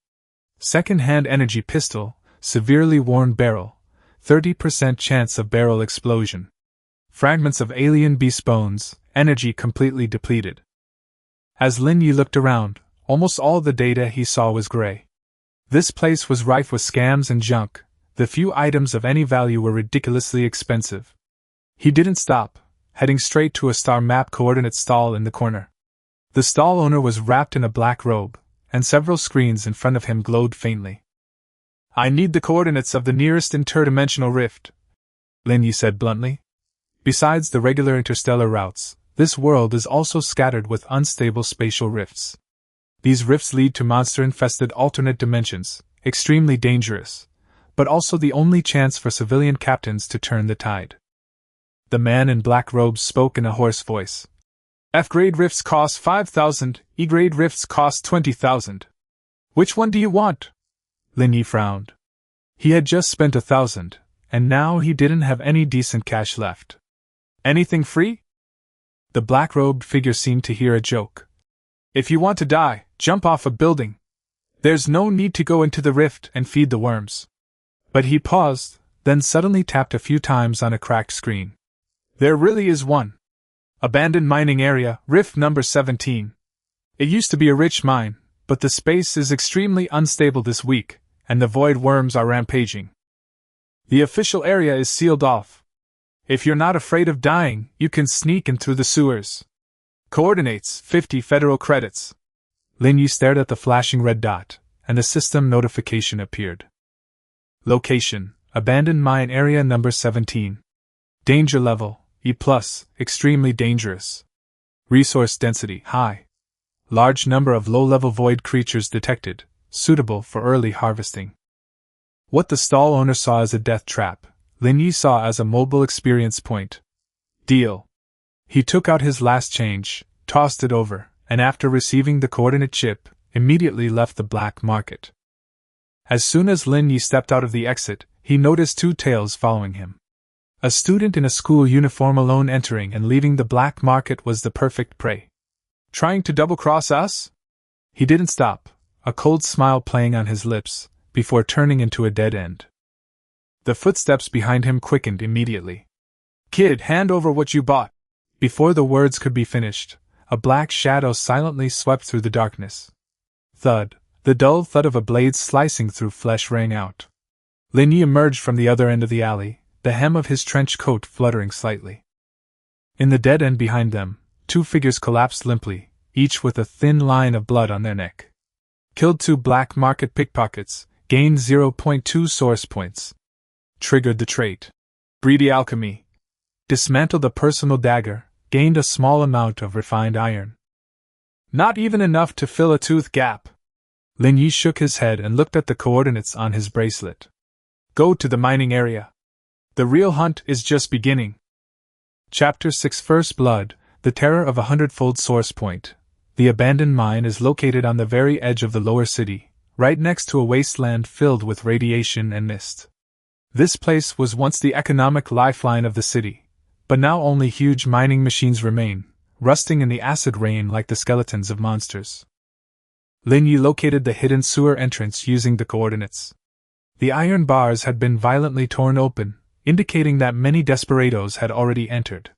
Speaker 1: Second-hand energy pistol, severely worn barrel, 30% chance of barrel explosion. Fragments of alien beast bones, energy completely depleted. As Lin Ye looked around, almost all the data he saw was gray. This place was rife with scams and junk. The few items of any value were ridiculously expensive. He didn't stop, heading straight to a star map coordinate stall in the corner. The stall owner was wrapped in a black robe, and several screens in front of him glowed faintly. I need the coordinates of the nearest interdimensional rift, Lin Ye said bluntly. Besides the regular interstellar routes, this world is also scattered with unstable spatial rifts. These rifts lead to monster-infested alternate dimensions, extremely dangerous, but also the only chance for civilian captains to turn the tide. The man in black robes spoke in a hoarse voice. F-grade rifts cost 5,000, E-grade rifts cost 20,000. Which one do you want? Lin Ye frowned. He had just spent 1,000, and now he didn't have any decent cash left. Anything free? The black-robed figure seemed to hear a joke. If you want to die, jump off a building. There's no need to go into the rift and feed the worms. But he paused, then suddenly tapped a few times on a cracked screen. There really is one. Abandoned mining area, rift number 17. It used to be a rich mine, but the space is extremely unstable this week, and the void worms are rampaging. The official area is sealed off. If you're not afraid of dying, you can sneak in through the sewers. Coordinates, 50 federal credits. Lin Ye stared at the flashing red dot, and a system notification appeared. Location, abandoned mine area number 17. Danger level, E+, extremely dangerous. Resource density, high. Large number of low-level void creatures detected, suitable for early harvesting. What the stall owner saw as a death trap, Lin Ye saw as a mobile experience point. Deal. He took out his last change, tossed it over, and after receiving the coordinate chip, immediately left the black market. As soon as Lin Ye stepped out of the exit, he noticed 2 tails following him. A student in a school uniform alone entering and leaving the black market was the perfect prey. Trying to double-cross us? He didn't stop, a cold smile playing on his lips, before turning into a dead end. The footsteps behind him quickened immediately. Kid, hand over what you bought. Before the words could be finished, a black shadow silently swept through the darkness. Thud, the dull thud of a blade slicing through flesh rang out. Lin Ye emerged from the other end of the alley, the hem of his trench coat fluttering slightly. In the dead end behind them, 2 figures collapsed limply, each with a thin line of blood on their neck. Killed 2 black market pickpockets, gained 0.2 source points. Triggered the trait. Greedy alchemy. Dismantled a personal dagger, gained a small amount of refined iron. Not even enough to fill a tooth gap. Lin Ye shook his head and looked at the coordinates on his bracelet. Go to the mining area. The real hunt is just beginning. Chapter 6 First Blood, the terror of 100-fold source point. The abandoned mine is located on the very edge of the lower city, right next to a wasteland filled with radiation and mist. This place was once the economic lifeline of the city, but now only huge mining machines remain, rusting in the acid rain like the skeletons of monsters. Lin Ye located the hidden sewer entrance using the coordinates. The iron bars had been violently torn open, indicating that many desperados had already entered.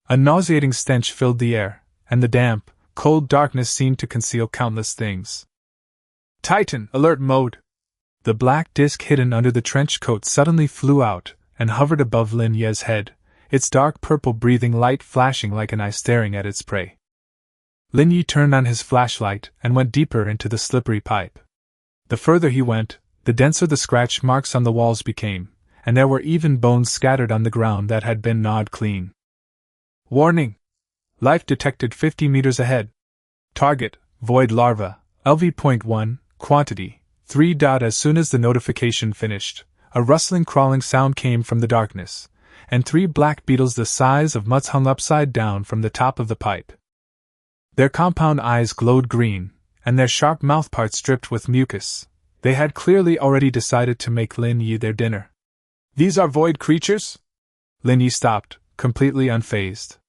Speaker 1: A nauseating stench filled the air, and the damp, cold darkness seemed to conceal countless things. Titan, alert mode! The black disk hidden under the trench coat suddenly flew out and hovered above Lin Ye's head, its dark purple breathing light flashing like an eye staring at its prey. Lin Ye turned on his flashlight and went deeper into the slippery pipe. The further he went, the denser the scratch marks on the walls became, and there were even bones scattered on the ground that had been gnawed clean. Warning! Life detected 50 meters ahead. Target, void larva, LV.1, quantity, 3. As soon as the notification finished, a rustling crawling sound came from the darkness, and 3 black beetles the size of mutts hung upside down from the top of the pipe. Their compound eyes glowed green, and their sharp mouthparts dripped with mucus. They had clearly already decided to make Lin Ye their dinner. These are void creatures? Lin Ye stopped, completely unfazed.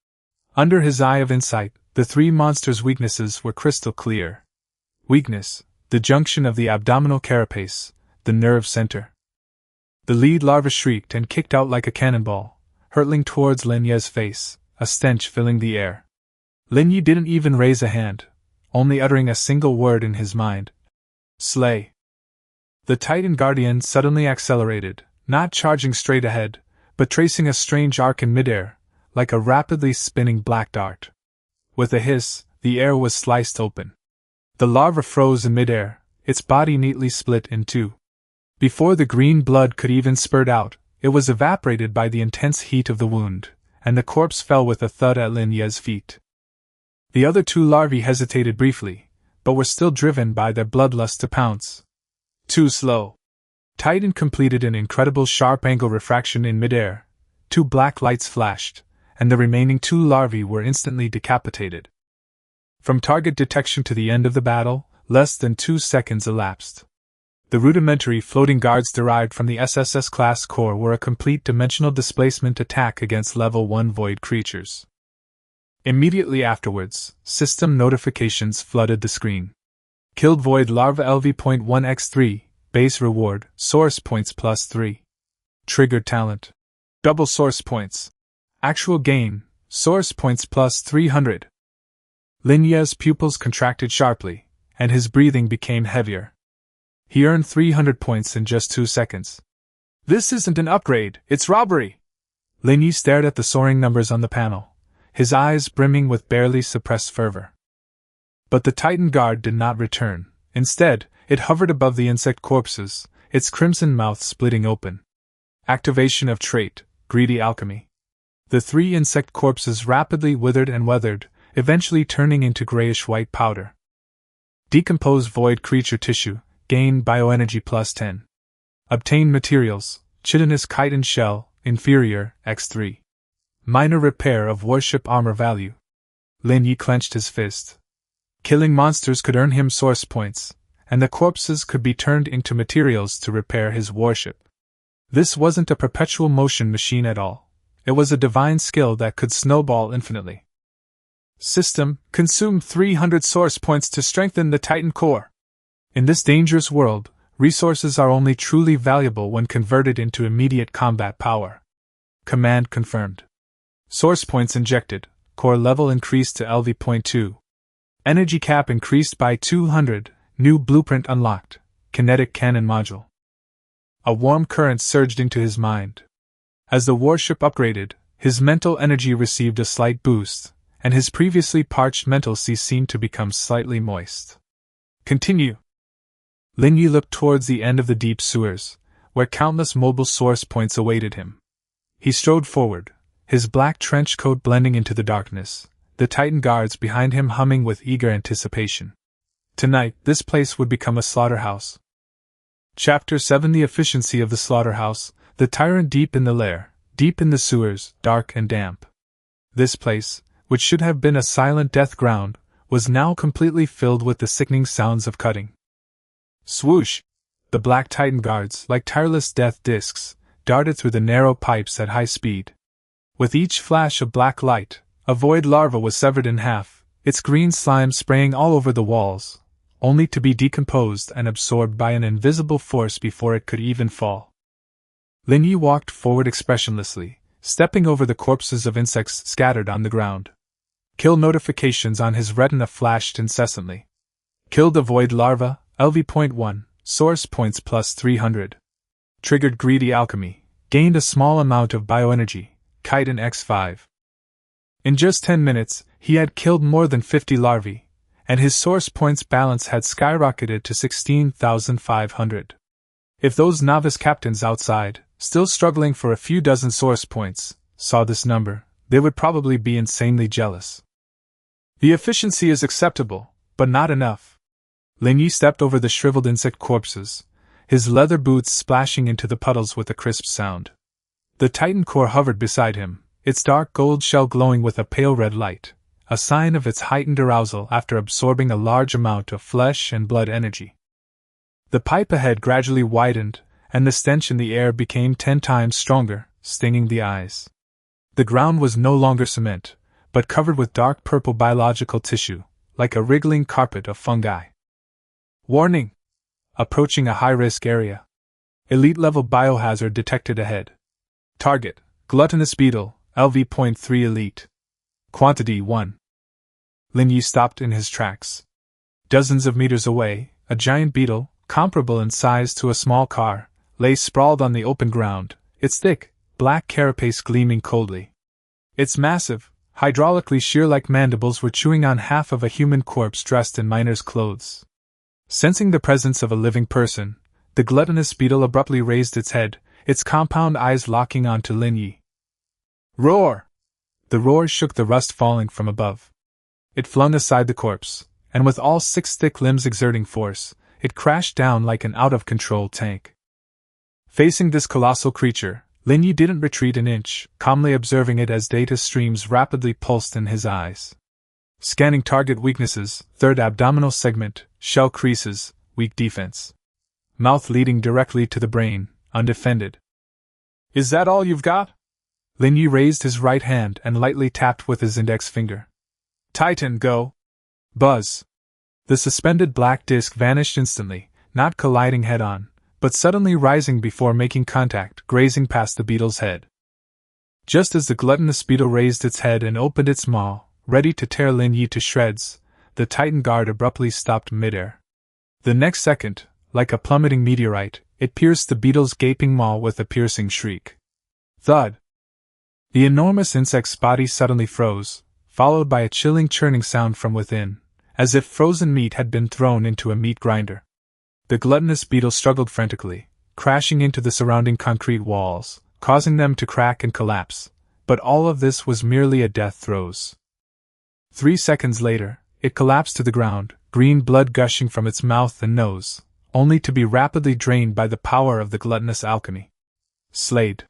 Speaker 1: Under his eye of insight, the 3 monsters' weaknesses were crystal clear. Weakness, the junction of the abdominal carapace, the nerve center. The lead larva shrieked and kicked out like a cannonball, hurtling towards Lin Ye's face, a stench filling the air. Lin Ye didn't even raise a hand, only uttering a single word in his mind. Slay. The Titan Guardian suddenly accelerated, not charging straight ahead, but tracing a strange arc in midair, like a rapidly spinning black dart. With a hiss, the air was sliced open. The larva froze in midair, its body neatly split in 2. Before the green blood could even spurt out, it was evaporated by the intense heat of the wound, and the corpse fell with a thud at Lin Ye's feet. The other 2 larvae hesitated briefly, but were still driven by their bloodlust to pounce. Too slow. Titan completed an incredible sharp-angle refraction in midair. 2 black lights flashed, and the remaining 2 larvae were instantly decapitated. From target detection to the end of the battle, less than 2 seconds elapsed. The rudimentary floating guards derived from the SSS-class core were a complete dimensional displacement attack against level 1 void creatures. Immediately afterwards, system notifications flooded the screen. Killed void larva LV.1x3, base reward, source points plus 3. Triggered talent. Double source points. Actual gain, source points plus 300. Lin Ye's pupils contracted sharply, and his breathing became heavier. He earned 300 points in just 2 seconds. This isn't an upgrade, it's robbery! Lin Ye stared at the soaring numbers on the panel, his eyes brimming with barely suppressed fervor. But the Titan Guard did not return. Instead, it hovered above the insect corpses, its crimson mouth splitting open. Activation of trait, Greedy Alchemy. The 3 insect corpses rapidly withered and weathered, eventually turning into grayish-white powder. Decompose void creature tissue, gain bioenergy plus 10. Obtain materials, chitinous chitin shell, inferior, x3. Minor repair of warship armor value. Lin Ye clenched his fist. Killing monsters could earn him source points, and the corpses could be turned into materials to repair his warship. This wasn't a perpetual motion machine at all. It was a divine skill that could snowball infinitely. System, consume 300 source points to strengthen the Titan core. In this dangerous world, resources are only truly valuable when converted into immediate combat power. Command confirmed. Source points injected, core level increased to LV.2. Energy cap increased by 200, new blueprint unlocked, kinetic cannon module. A warm current surged into his mind. As the warship upgraded, his mental energy received a slight boost, and his previously parched mental sea seemed to become slightly moist. Continue. Lin Ye looked towards the end of the deep sewers, where countless mobile source points awaited him. He strode forward, his black trench coat blending into the darkness, the Titan guards behind him humming with eager anticipation. Tonight, this place would become a slaughterhouse. Chapter 7: The efficiency of the slaughterhouse. The tyrant deep in the lair, deep in the sewers, dark and damp. This place, which should have been a silent death ground, was now completely filled with the sickening sounds of cutting. Swoosh! The black Titan guards, like tireless death discs, darted through the narrow pipes at high speed. With each flash of black light, a void larva was severed in half, its green slime spraying all over the walls, only to be decomposed and absorbed by an invisible force before it could even fall. Lin Ye walked forward expressionlessly, stepping over the corpses of insects scattered on the ground. Kill notifications on his retina flashed incessantly. Killed a void larva, LV.1, source points plus 300. Triggered greedy alchemy, gained a small amount of bioenergy, kite in X5. In just 10 minutes, he had killed more than 50 larvae, and his source points balance had skyrocketed to 16,500. If those novice captains outside, still struggling for a few dozen source points, saw this number, they would probably be insanely jealous. The efficiency is acceptable, but not enough. Lin Ye stepped over the shriveled insect corpses, his leather boots splashing into the puddles with a crisp sound. The Titan core hovered beside him, its dark gold shell glowing with a pale red light, a sign of its heightened arousal after absorbing a large amount of flesh and blood energy. The pipe ahead gradually widened, and the stench in the air became 10 times stronger, stinging the eyes. The ground was no longer cement, but covered with dark purple biological tissue, like a wriggling carpet of fungi. Warning! Approaching a high-risk area. Elite-level biohazard detected ahead. Target: gluttonous beetle, LV.3 elite. Quantity 1. Lin Ye stopped in his tracks. Dozens of meters away, a giant beetle, comparable in size to a small car, lay sprawled on the open ground, its thick, black carapace gleaming coldly. Its massive, hydraulically shear-like mandibles were chewing on half of a human corpse dressed in miner's clothes. Sensing the presence of a living person, the gluttonous beetle abruptly raised its head, its compound eyes locking onto Lin Ye. Roar! The roar shook the rust falling from above. It flung aside the corpse, and with all 6 thick limbs exerting force, it crashed down like an out-of-control tank. Facing this colossal creature, Lin Ye didn't retreat an inch, calmly observing it as data streams rapidly pulsed in his eyes. Scanning target weaknesses: third abdominal segment, shell creases, weak defense. Mouth leading directly to the brain, undefended. Is that all you've got? Lin Ye raised his right hand and lightly tapped with his index finger. Titan, go! Buzz! The suspended black disc vanished instantly, not colliding head-on, but suddenly rising before making contact, grazing past the beetle's head. Just as the gluttonous beetle raised its head and opened its maw, ready to tear Lin Ye to shreds, the Titan guard abruptly stopped midair. The next second, like a plummeting meteorite, it pierced the beetle's gaping maw with a piercing shriek. Thud! The enormous insect's body suddenly froze, followed by a chilling churning sound from within, as if frozen meat had been thrown into a meat grinder. The gluttonous beetle struggled frantically, crashing into the surrounding concrete walls, causing them to crack and collapse, but all of this was merely a death throes. 3 seconds later, it collapsed to the ground, green blood gushing from its mouth and nose, only to be rapidly drained by the power of the gluttonous alchemy. Slayed.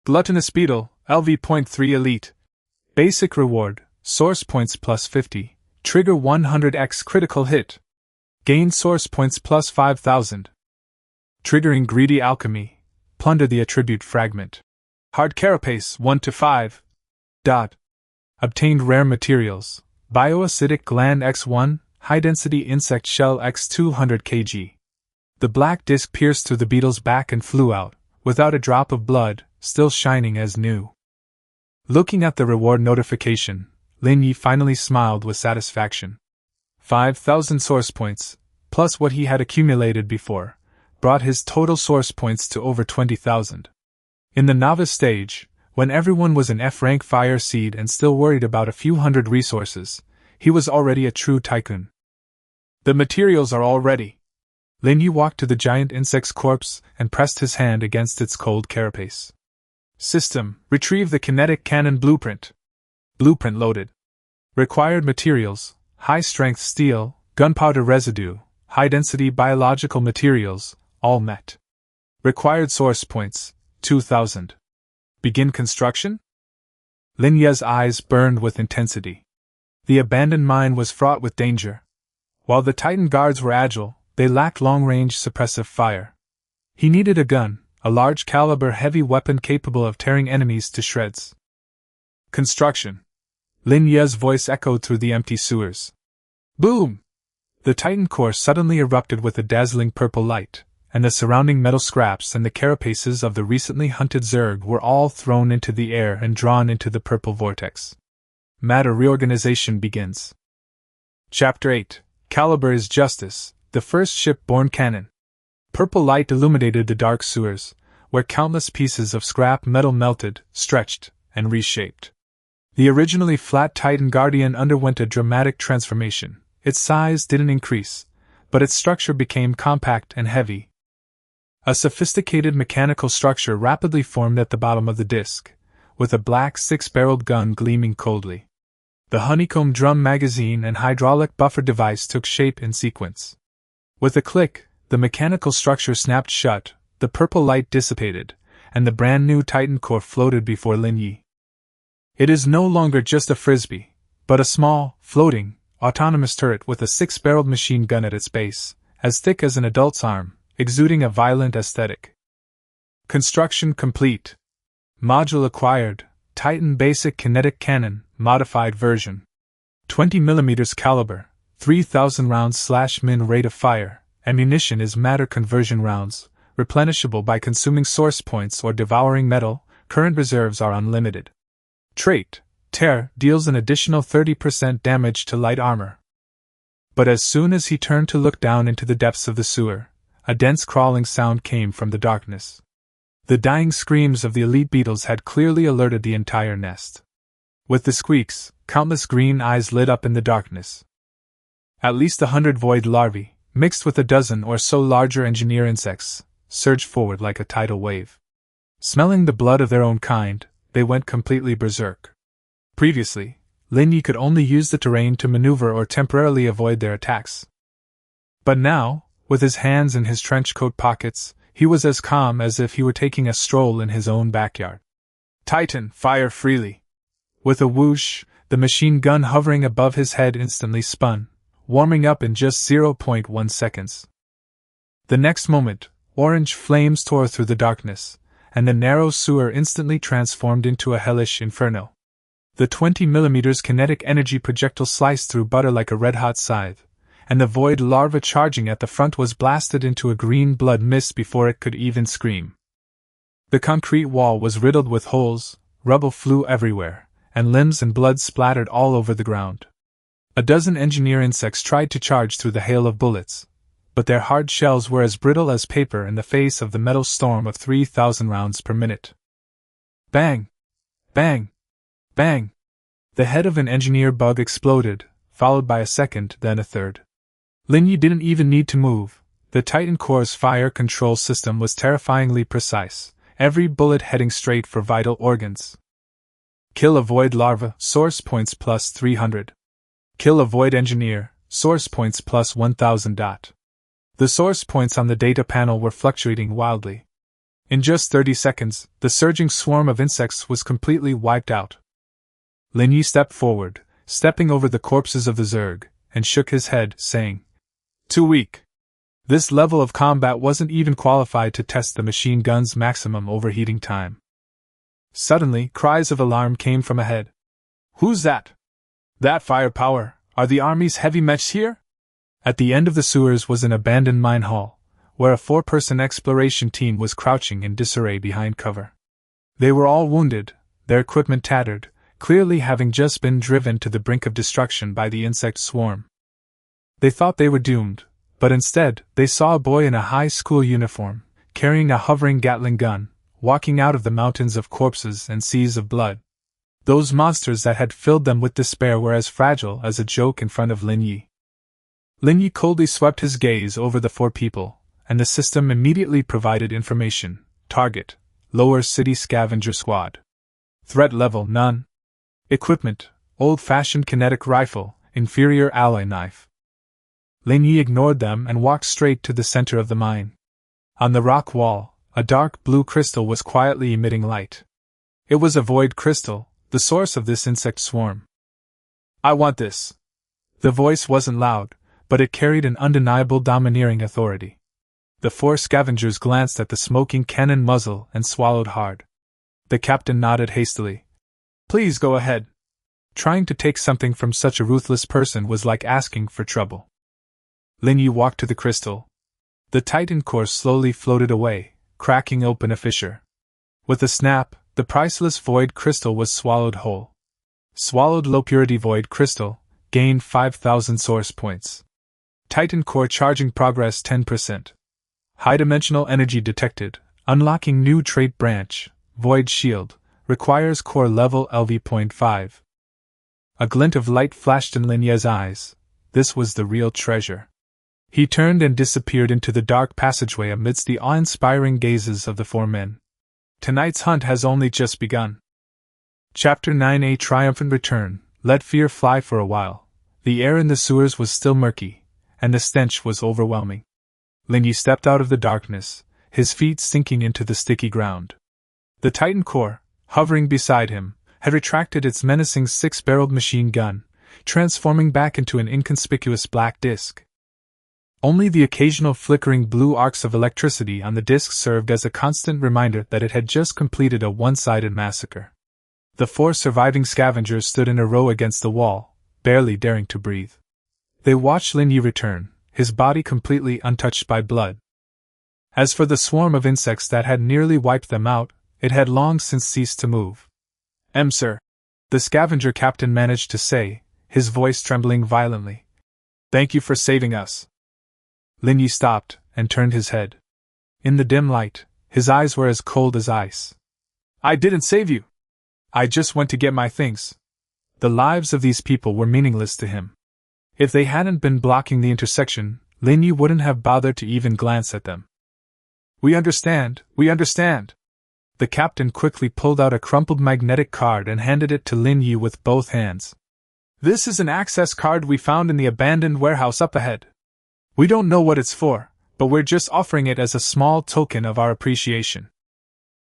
Speaker 1: Gluttonous beetle, LV.3 elite. Basic reward, source points plus 50, trigger 100x critical hit. Gain source points plus 5,000. Triggering greedy alchemy, plunder the attribute fragment. Hard carapace 1 to 5. Obtained rare materials. Bioacidic gland X1, high-density insect shell X200 kg. The black disc pierced through the beetle's back and flew out, without a drop of blood, still shining as new. Looking at the reward notification, Lin Ye finally smiled with satisfaction. 5,000 source points, plus what he had accumulated before, brought his total source points to over 20,000. In the novice stage, when everyone was an F-rank fire seed and still worried about a few hundred resources, he was already a true tycoon. The materials are all ready. Lin Ye walked to the giant insect's corpse and pressed his hand against its cold carapace. System: retrieve the kinetic cannon blueprint. Blueprint loaded. Required materials: high-strength steel, gunpowder residue, high-density biological materials, all met. Required source points: 2,000. Begin construction? Lin Ye's eyes burned with intensity. The abandoned mine was fraught with danger. While the Titan guards were agile, they lacked long-range suppressive fire. He needed a gun, a large-caliber heavy weapon capable of tearing enemies to shreds. Construction. Lin Ye's voice echoed through the empty sewers. Boom! The Titan core suddenly erupted with a dazzling purple light, and the surrounding metal scraps and the carapaces of the recently hunted Zerg were all thrown into the air and drawn into the purple vortex. Matter reorganization begins. Chapter 8. Caliber is Justice, the first ship-borne cannon. Purple light illuminated the dark sewers, where countless pieces of scrap metal melted, stretched, and reshaped. The originally flat Titan Guardian underwent a dramatic transformation. Its size didn't increase, but its structure became compact and heavy. A sophisticated mechanical structure rapidly formed at the bottom of the disc, with a black six-barreled gun gleaming coldly. The honeycomb drum magazine and hydraulic buffer device took shape in sequence. With a click, the mechanical structure snapped shut, the purple light dissipated, and the brand new Titan core floated before Lin Ye. It is no longer just a frisbee, but a small, floating, autonomous turret with a six-barreled machine gun at its base, as thick as an adult's arm, exuding a violent aesthetic. Construction complete. Module acquired, Titan Basic Kinetic Cannon, Modified Version. 20mm caliber, 3000 rounds / min rate of fire. Ammunition is matter conversion rounds, replenishable by consuming source points or devouring metal. Current reserves are unlimited. Trait: Tear deals an additional 30% damage to light armor. But as soon as he turned to look down into the depths of the sewer, a dense crawling sound came from the darkness. The dying screams of the elite beetles had clearly alerted the entire nest. With the squeaks, countless green eyes lit up in the darkness. At least 100 void larvae, mixed with a dozen or so larger engineer insects, surged forward like a tidal wave. Smelling the blood of their own kind, they went completely berserk. Previously, Lin Ye could only use the terrain to maneuver or temporarily avoid their attacks. But now, with his hands in his trench coat pockets, he was as calm as if he were taking a stroll in his own backyard. Titan, fire freely! With a whoosh, the machine gun hovering above his head instantly spun, warming up in just 0.1 seconds. The next moment, orange flames tore through the darkness, and the narrow sewer instantly transformed into a hellish inferno. The 20mm kinetic energy projectile sliced through butter like a red-hot scythe, and the void larva charging at the front was blasted into a green blood mist before it could even scream. The concrete wall was riddled with holes, rubble flew everywhere, and limbs and blood splattered all over the ground. A dozen engineer insects tried to charge through the hail of bullets, but their hard shells were as brittle as paper in the face of the metal storm of 3,000 rounds per minute. Bang! Bang! Bang! The head of an engineer bug exploded, followed by a second, then a third. Lin Ye didn't even need to move. The Titan core's fire control system was terrifyingly precise, every bullet heading straight for vital organs. Kill a void larva, source points plus 300. Kill a void engineer, source points plus 1000. The source points on the data panel were fluctuating wildly. In just 30 seconds, the surging swarm of insects was completely wiped out. Lin Ye stepped forward, stepping over the corpses of the Zerg, and shook his head, saying, "Too weak." This level of combat wasn't even qualified to test the machine gun's maximum overheating time. Suddenly, cries of alarm came from ahead. "Who's that? That firepower! Are the army's heavy mechs here?" At the end of the sewers was an abandoned mine hall, where a 4-person exploration team was crouching in disarray behind cover. They were all wounded, their equipment tattered, clearly having just been driven to the brink of destruction by the insect swarm. They thought they were doomed, but instead, they saw a boy in a high school uniform, carrying a hovering Gatling gun, walking out of the mountains of corpses and seas of blood. Those monsters that had filled them with despair were as fragile as a joke in front of Lin Ye. Lin Ye coldly swept his gaze over the 4 people, and the system immediately provided information. Target: Lower City Scavenger Squad. Threat level: none. Equipment: old-fashioned kinetic rifle, inferior alloy knife. Lin Ye ignored them and walked straight to the center of the mine. On the rock wall, a dark blue crystal was quietly emitting light. It was a void crystal, the source of this insect swarm. "I want this." The voice wasn't loud, but it carried an undeniable domineering authority. The 4 scavengers glanced at the smoking cannon muzzle and swallowed hard. The captain nodded hastily. "Please go ahead." Trying to take something from such a ruthless person was like asking for trouble. Lin Ye walked to the crystal. The Titan core slowly floated away, cracking open a fissure. With a snap, the priceless void crystal was swallowed whole. Swallowed low-purity void crystal, gained 5,000 source points. Titan core charging progress 10%. High-dimensional energy detected, unlocking new trait branch, void shield, requires core level LV.5. A glint of light flashed in Lin Ye's eyes. This was the real treasure. He turned and disappeared into the dark passageway amidst the awe-inspiring gazes of the 4 men. Tonight's hunt has only just begun. Chapter 9: A triumphant return. Let fear fly for a while. The air in the sewers was still murky, and the stench was overwhelming. Lin Ye stepped out of the darkness, his feet sinking into the sticky ground. The Titan core, hovering beside him, had retracted its menacing 6-barreled machine gun, transforming back into an inconspicuous black disc. Only the occasional flickering blue arcs of electricity on the disc served as a constant reminder that it had just completed a one-sided massacre. The 4 surviving scavengers stood in a row against the wall, barely daring to breathe. They watched Lin Ye return, his body completely untouched by blood. As for the swarm of insects that had nearly wiped them out, it had long since ceased to move. "Sir," the scavenger captain managed to say, his voice trembling violently. "Thank you for saving us." Lin Ye stopped and turned his head. In the dim light, his eyes were as cold as ice. "I didn't save you. I just went to get my things." The lives of these people were meaningless to him. If they hadn't been blocking the intersection, Lin Ye wouldn't have bothered to even glance at them. We understand. The captain quickly pulled out a crumpled magnetic card and handed it to Lin Ye with both hands. "This is an access card we found in the abandoned warehouse up ahead. We don't know what it's for, but we're just offering it as a small token of our appreciation."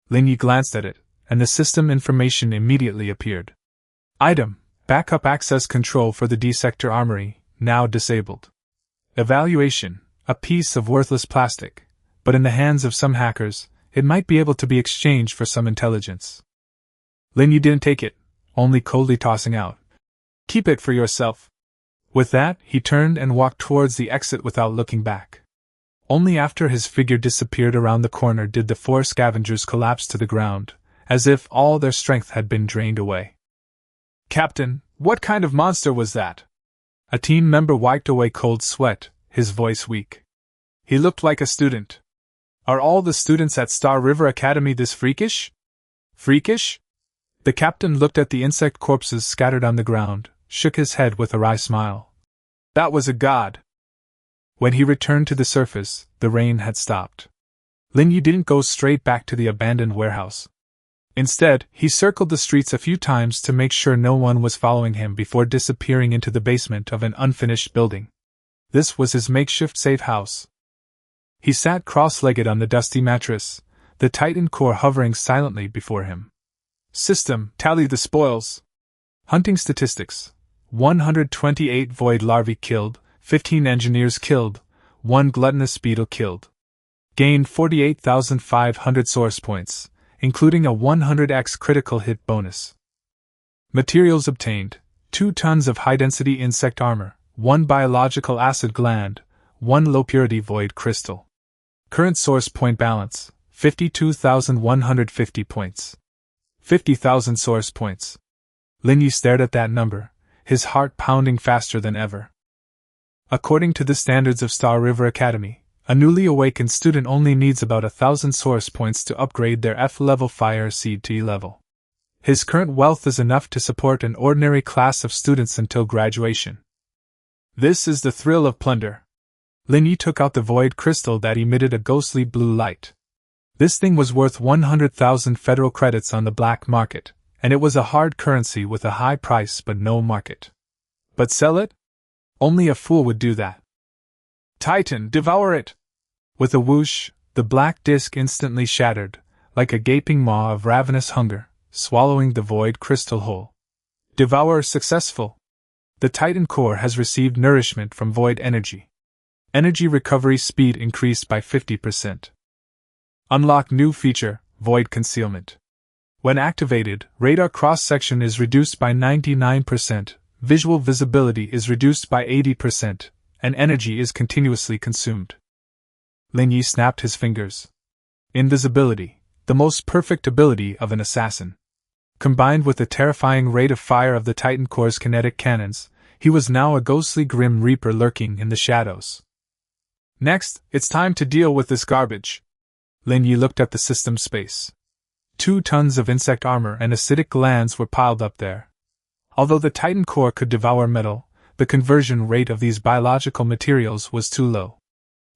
Speaker 1: Lin Ye glanced at it, and the system information immediately appeared. Item: Backup access control for the D-sector armory, now disabled. Evaluation: a piece of worthless plastic, but in the hands of some hackers, it might be able to be exchanged for some intelligence. Lin Ye didn't take it, only coldly tossing out, "Keep it for yourself." With that, he turned and walked towards the exit without looking back. Only after his figure disappeared around the corner did the 4 scavengers collapse to the ground, as if all their strength had been drained away. "Captain, what kind of monster was that?" A team member wiped away cold sweat, his voice weak. "He looked like a student. Are all the students at Star River Academy this freakish?" "Freakish?" The captain looked at the insect corpses scattered on the ground, shook his head with a wry smile. "That was a god." When he returned to the surface, the rain had stopped. Lin Ye didn't go straight back to the abandoned warehouse. Instead, he circled the streets a few times to make sure no one was following him before disappearing into the basement of an unfinished building. This was his makeshift safe house. He sat cross-legged on the dusty mattress, the Titan core hovering silently before him. System: tally the spoils. Hunting statistics: 128 void larvae killed, 15 engineers killed, 1 gluttonous beetle killed. Gained 48,500 source points, including a 100x critical hit bonus. Materials obtained: 2 tons of high-density insect armor, 1 biological acid gland, 1 low-purity void crystal. Current source point balance: 52,150 points. 50,000 source points. Lin Ye stared at that number, his heart pounding faster than ever. According to the standards of Star River Academy, a newly awakened student only needs about 1,000 source points to upgrade their F-level fire seed to E-level. His current wealth is enough to support an ordinary class of students until graduation. This is the thrill of plunder. Lin Ye took out the void crystal that emitted a ghostly blue light. This thing was worth 100,000 federal credits on the black market, and it was a hard currency with a high price but no market. But sell it? Only a fool would do that. Titan, devour it! With a whoosh, the black disk instantly shattered, like a gaping maw of ravenous hunger, swallowing the void crystal whole. Devour successful. The Titan core has received nourishment from void energy. Energy recovery speed increased by 50%. Unlock new feature, void concealment. When activated, radar cross-section is reduced by 99%, visual visibility is reduced by 80%, and energy is continuously consumed. Lin Ye snapped his fingers. Invisibility, the most perfect ability of an assassin. Combined with the terrifying rate of fire of the Titan core's kinetic cannons, he was now a ghostly grim reaper lurking in the shadows. Next, it's time to deal with this garbage. Lin Ye looked at the system space. 2 tons of insect armor and acidic glands were piled up there. Although the Titan core could devour metal, the conversion rate of these biological materials was too low.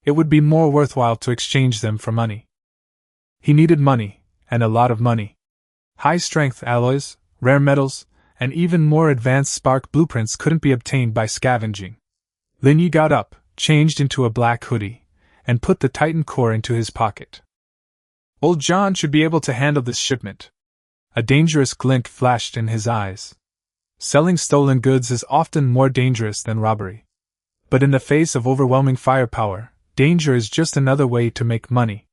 Speaker 1: It would be more worthwhile to exchange them for money. He needed money, and a lot of money. High-strength alloys, rare metals, and even more advanced spark blueprints couldn't be obtained by scavenging. Lin Ye got up, changed into a black hoodie, and put the Titan core into his pocket. Old John should be able to handle this shipment. A dangerous glint flashed in his eyes. Selling stolen goods is often more dangerous than robbery. But in the face of overwhelming firepower, danger is just another way to make money.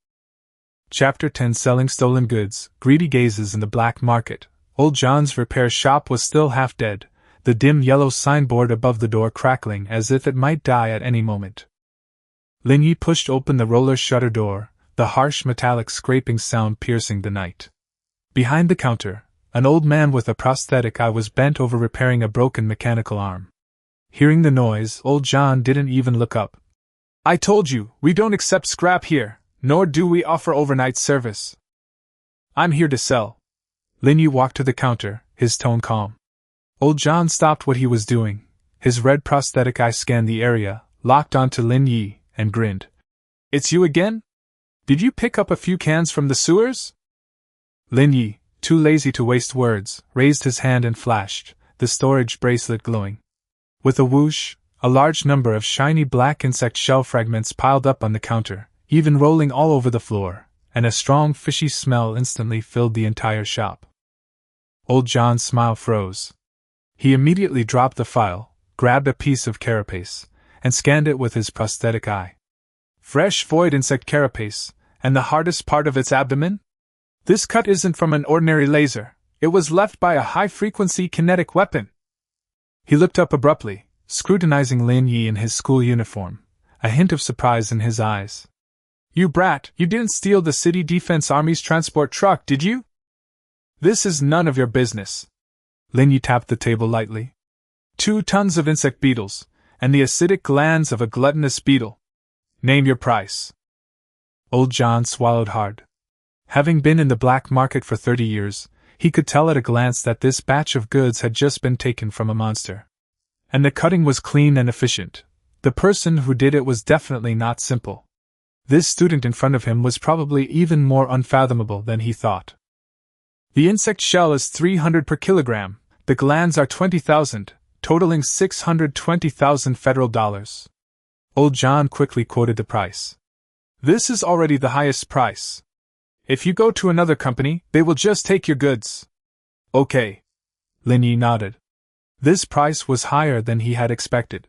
Speaker 1: Chapter 10 Selling Stolen Goods, Greedy Gazes in the Black Market. Old John's repair shop was still half dead, the dim yellow signboard above the door crackling as if it might die at any moment. Lin Ye pushed open the roller shutter door, the harsh metallic scraping sound piercing the night. Behind the counter, an old man with a prosthetic eye was bent over repairing a broken mechanical arm. Hearing the noise, old John didn't even look up. "I told you, we don't accept scrap here, nor do we offer overnight service. I'm here to sell." Lin Ye walked to the counter, his tone calm. Old John stopped what he was doing. His red prosthetic eye scanned the area, locked onto Lin Ye, and grinned. "It's you again? Did you pick up a few cans from the sewers?" Lin Ye, too lazy to waste words, raised his hand and flashed, the storage bracelet glowing. With a whoosh, a large number of shiny black insect shell fragments piled up on the counter, even rolling all over the floor, and a strong fishy smell instantly filled the entire shop. Old John's smile froze. He immediately dropped the file, grabbed a piece of carapace, and scanned it with his prosthetic eye. Fresh void insect carapace, and the hardest part of its abdomen? This cut isn't from an ordinary laser, it was left by a high-frequency kinetic weapon. He looked up abruptly, scrutinizing Lin Ye in his school uniform, a hint of surprise in his eyes. "You brat, you didn't steal the City Defense Army's transport truck, did you?" "This is none of your business." Lin Ye tapped the table lightly. 2 tons of insect beetles, and the acidic glands of a gluttonous beetle. Name your price. Old John swallowed hard. Having been in the black market for 30 years, he could tell at a glance that this batch of goods had just been taken from a monster. And the cutting was clean and efficient. The person who did it was definitely not simple. This student in front of him was probably even more unfathomable than he thought. The insect shell is 300 per kilogram, the glands are 20,000, totaling 620,000 federal dollars. Old John quickly quoted the price. This is already the highest price. If you go to another company, they will just take your goods. Okay. Lin Ye nodded. This price was higher than he had expected.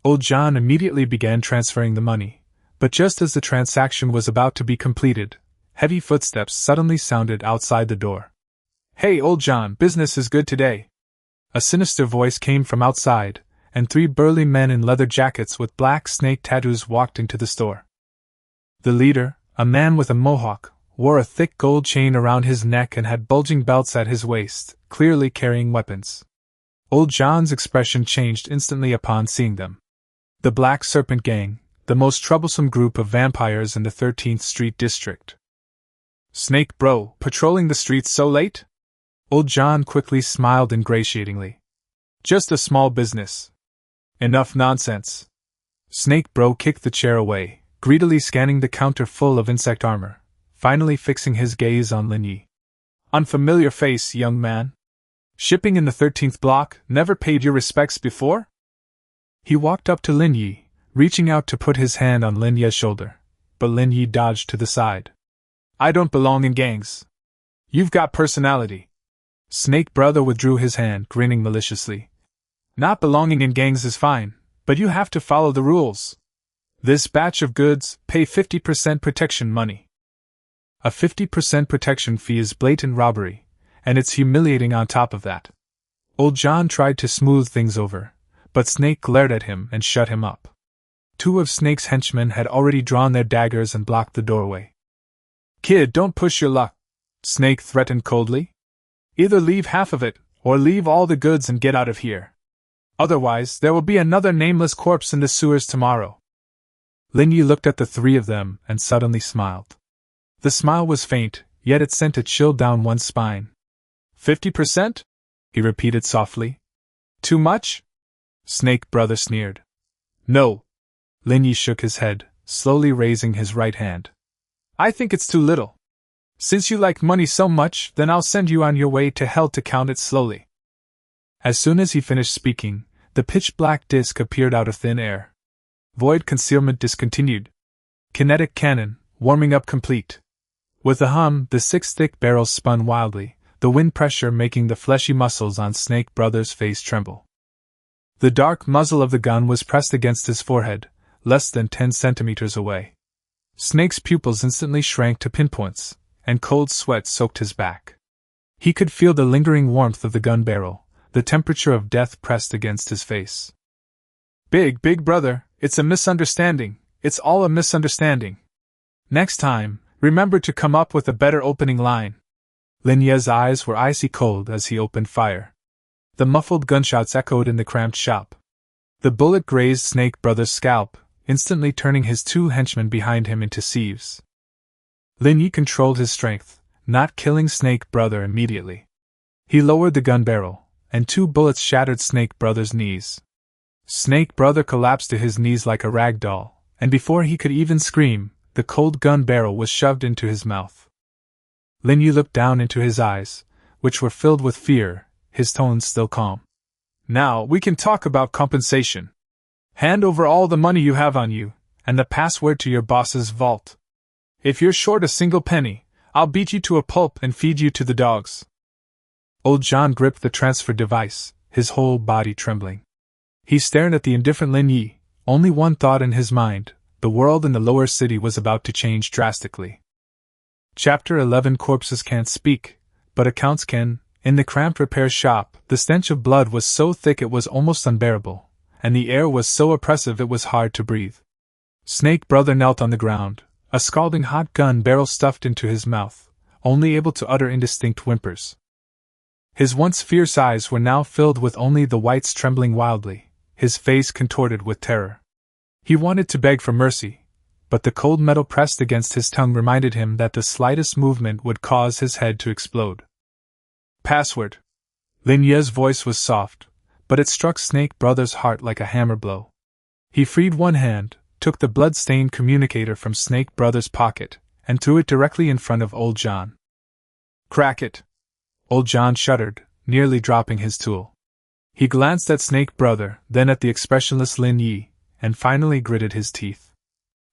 Speaker 1: Old John immediately began transferring the money, but just as the transaction was about to be completed, heavy footsteps suddenly sounded outside the door. "Hey, Old John, business is good today." A sinister voice came from outside, and 3 burly men in leather jackets with black snake tattoos walked into the store. The leader, a man with a mohawk, wore a thick gold chain around his neck and had bulging belts at his waist, clearly carrying weapons. Old John's expression changed instantly upon seeing them. The Black Serpent Gang, the most troublesome group of vampires in the 13th Street district. "Snake bro, patrolling the streets so late?" Old John quickly smiled ingratiatingly. "Just a small business." "Enough nonsense." Snake bro kicked the chair away, greedily scanning the counter full of insect armor, finally fixing his gaze on Lin Ye. "Unfamiliar face, young man. Shipping in the 13th block, never paid your respects before?" He walked up to Lin Ye, reaching out to put his hand on Lin Ye's shoulder, but Lin Ye dodged to the side. "I don't belong in gangs. You've got personality." Snake Brother withdrew his hand, grinning maliciously. Not belonging in gangs is fine, but you have to follow the rules. This batch of goods, pay 50% protection money. A 50% protection fee is blatant robbery, and it's humiliating on top of that. Old John tried to smooth things over, but Snake glared at him and shut him up. Two of Snake's henchmen had already drawn their daggers and blocked the doorway. Kid, don't push your luck, Snake threatened coldly. Either leave half of it, or leave all the goods and get out of here. Otherwise, there will be another nameless corpse in the sewers tomorrow. Lin Ye looked at the three of them and suddenly smiled. The smile was faint, yet it sent a chill down one's spine. 50%? He repeated softly. Too much? Snake brother sneered. No. Lin Ye shook his head, slowly raising his right hand. I think it's too little. Since you like money so much, then I'll send you on your way to hell to count it slowly. As soon as he finished speaking, the pitch-black disc appeared out of thin air. Void concealment discontinued. Kinetic cannon, warming up complete. With a hum, the 6 thick barrels spun wildly, the wind pressure making the fleshy muscles on Snake Brother's face tremble. The dark muzzle of the gun was pressed against his forehead, less than 10 centimeters away. Snake's pupils instantly shrank to pinpoints, and cold sweat soaked his back. He could feel the lingering warmth of the gun barrel, the temperature of death pressed against his face. Big brother, it's a misunderstanding, it's all a misunderstanding. Next time, remember to come up with a better opening line. Lin Ye's eyes were icy cold as he opened fire. The muffled gunshots echoed in the cramped shop. The bullet grazed Snake Brother's scalp, instantly turning his 2 henchmen behind him into sieves. Lin Ye controlled his strength, not killing Snake Brother immediately. He lowered the gun barrel, and 2 bullets shattered Snake Brother's knees. Snake Brother collapsed to his knees like a rag doll, and before he could even scream, the cold gun barrel was shoved into his mouth. Lin Ye looked down into his eyes, which were filled with fear, his tones still calm. Now we can talk about compensation. Hand over all the money you have on you, and the password to your boss's vault. If you're short a single penny, I'll beat you to a pulp and feed you to the dogs. Old John gripped the transfer device, his whole body trembling. He stared at the indifferent Lin Ye, only one thought in his mind: the world in the lower city was about to change drastically. Chapter 11. Corpses can't speak, but accounts can. In the cramped repair shop, the stench of blood was so thick it was almost unbearable, and the air was so oppressive it was hard to breathe. Snake Brother knelt on the ground, a scalding hot gun barrel stuffed into his mouth, only able to utter indistinct whimpers. His once fierce eyes were now filled with only the whites trembling wildly, his face contorted with terror. He wanted to beg for mercy, but the cold metal pressed against his tongue reminded him that the slightest movement would cause his head to explode. Password. Lin Ye's voice was soft, but it struck Snake Brother's heart like a hammer blow. He freed one hand, took the blood-stained communicator from Snake Brother's pocket, and threw it directly in front of Old John. Crack it. Old John shuddered, nearly dropping his tool. He glanced at Snake Brother, then at the expressionless Lin Ye, and finally gritted his teeth.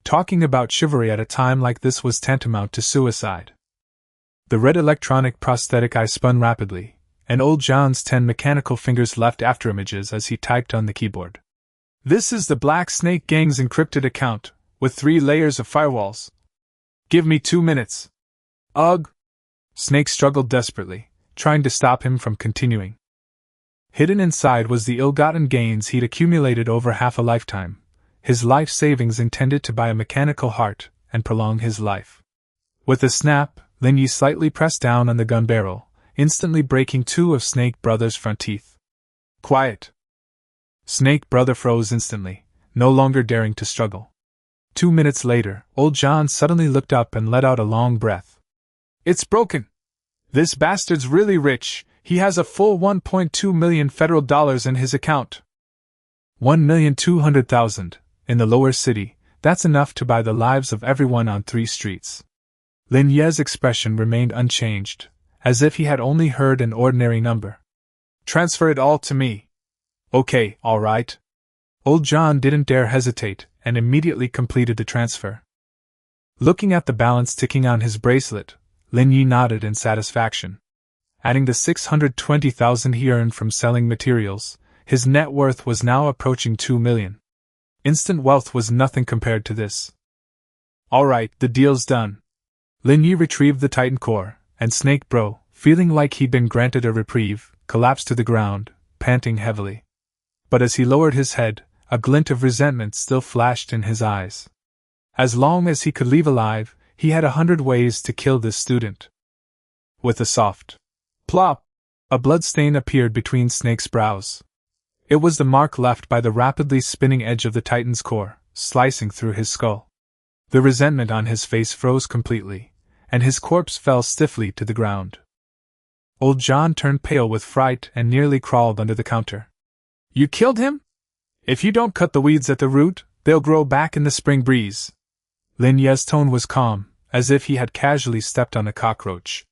Speaker 1: Talking about chivalry at a time like this was tantamount to suicide. The red electronic prosthetic eye spun rapidly, and Old John's 10 mechanical fingers left afterimages as he typed on the keyboard. This is the Black Snake Gang's encrypted account, with 3 layers of firewalls. Give me 2 minutes. Ugh! Snake struggled desperately, trying to stop him from continuing. Hidden inside was the ill-gotten gains he'd accumulated over half a lifetime, his life savings intended to buy a mechanical heart and prolong his life. With a snap, Lin Ye slightly pressed down on the gun barrel, instantly breaking 2 of Snake Brother's front teeth. Quiet! Snake Brother froze instantly, no longer daring to struggle. 2 minutes later, Old John suddenly looked up and let out a long breath. It's broken! This bastard's really rich. He has a full 1.2 million federal dollars in his account. 1,200,000, in the lower city, that's enough to buy the lives of everyone on 3 streets. Lin Ye's expression remained unchanged, as if he had only heard an ordinary number. Transfer it all to me. Okay, all right. Old John didn't dare hesitate, and immediately completed the transfer. Looking at the balance ticking on his bracelet, Lin Ye nodded in satisfaction. Adding the 620,000 he earned from selling materials, his net worth was now approaching 2 million. Instant wealth was nothing compared to this. Alright, the deal's done. Lin Ye retrieved the Titan core, and Snake Bro, feeling like he'd been granted a reprieve, collapsed to the ground, panting heavily. But as he lowered his head, a glint of resentment still flashed in his eyes. As long as he could leave alive, he had 100 ways to kill this student. With a soft plop, a bloodstain appeared between Snake's brows. It was the mark left by the rapidly spinning edge of the Titan's core, slicing through his skull. The resentment on his face froze completely, and his corpse fell stiffly to the ground. Old John turned pale with fright and nearly crawled under the counter. You killed him? If you don't cut the weeds at the root, they'll grow back in the spring breeze. Lin Ye's tone was calm, as if he had casually stepped on a cockroach.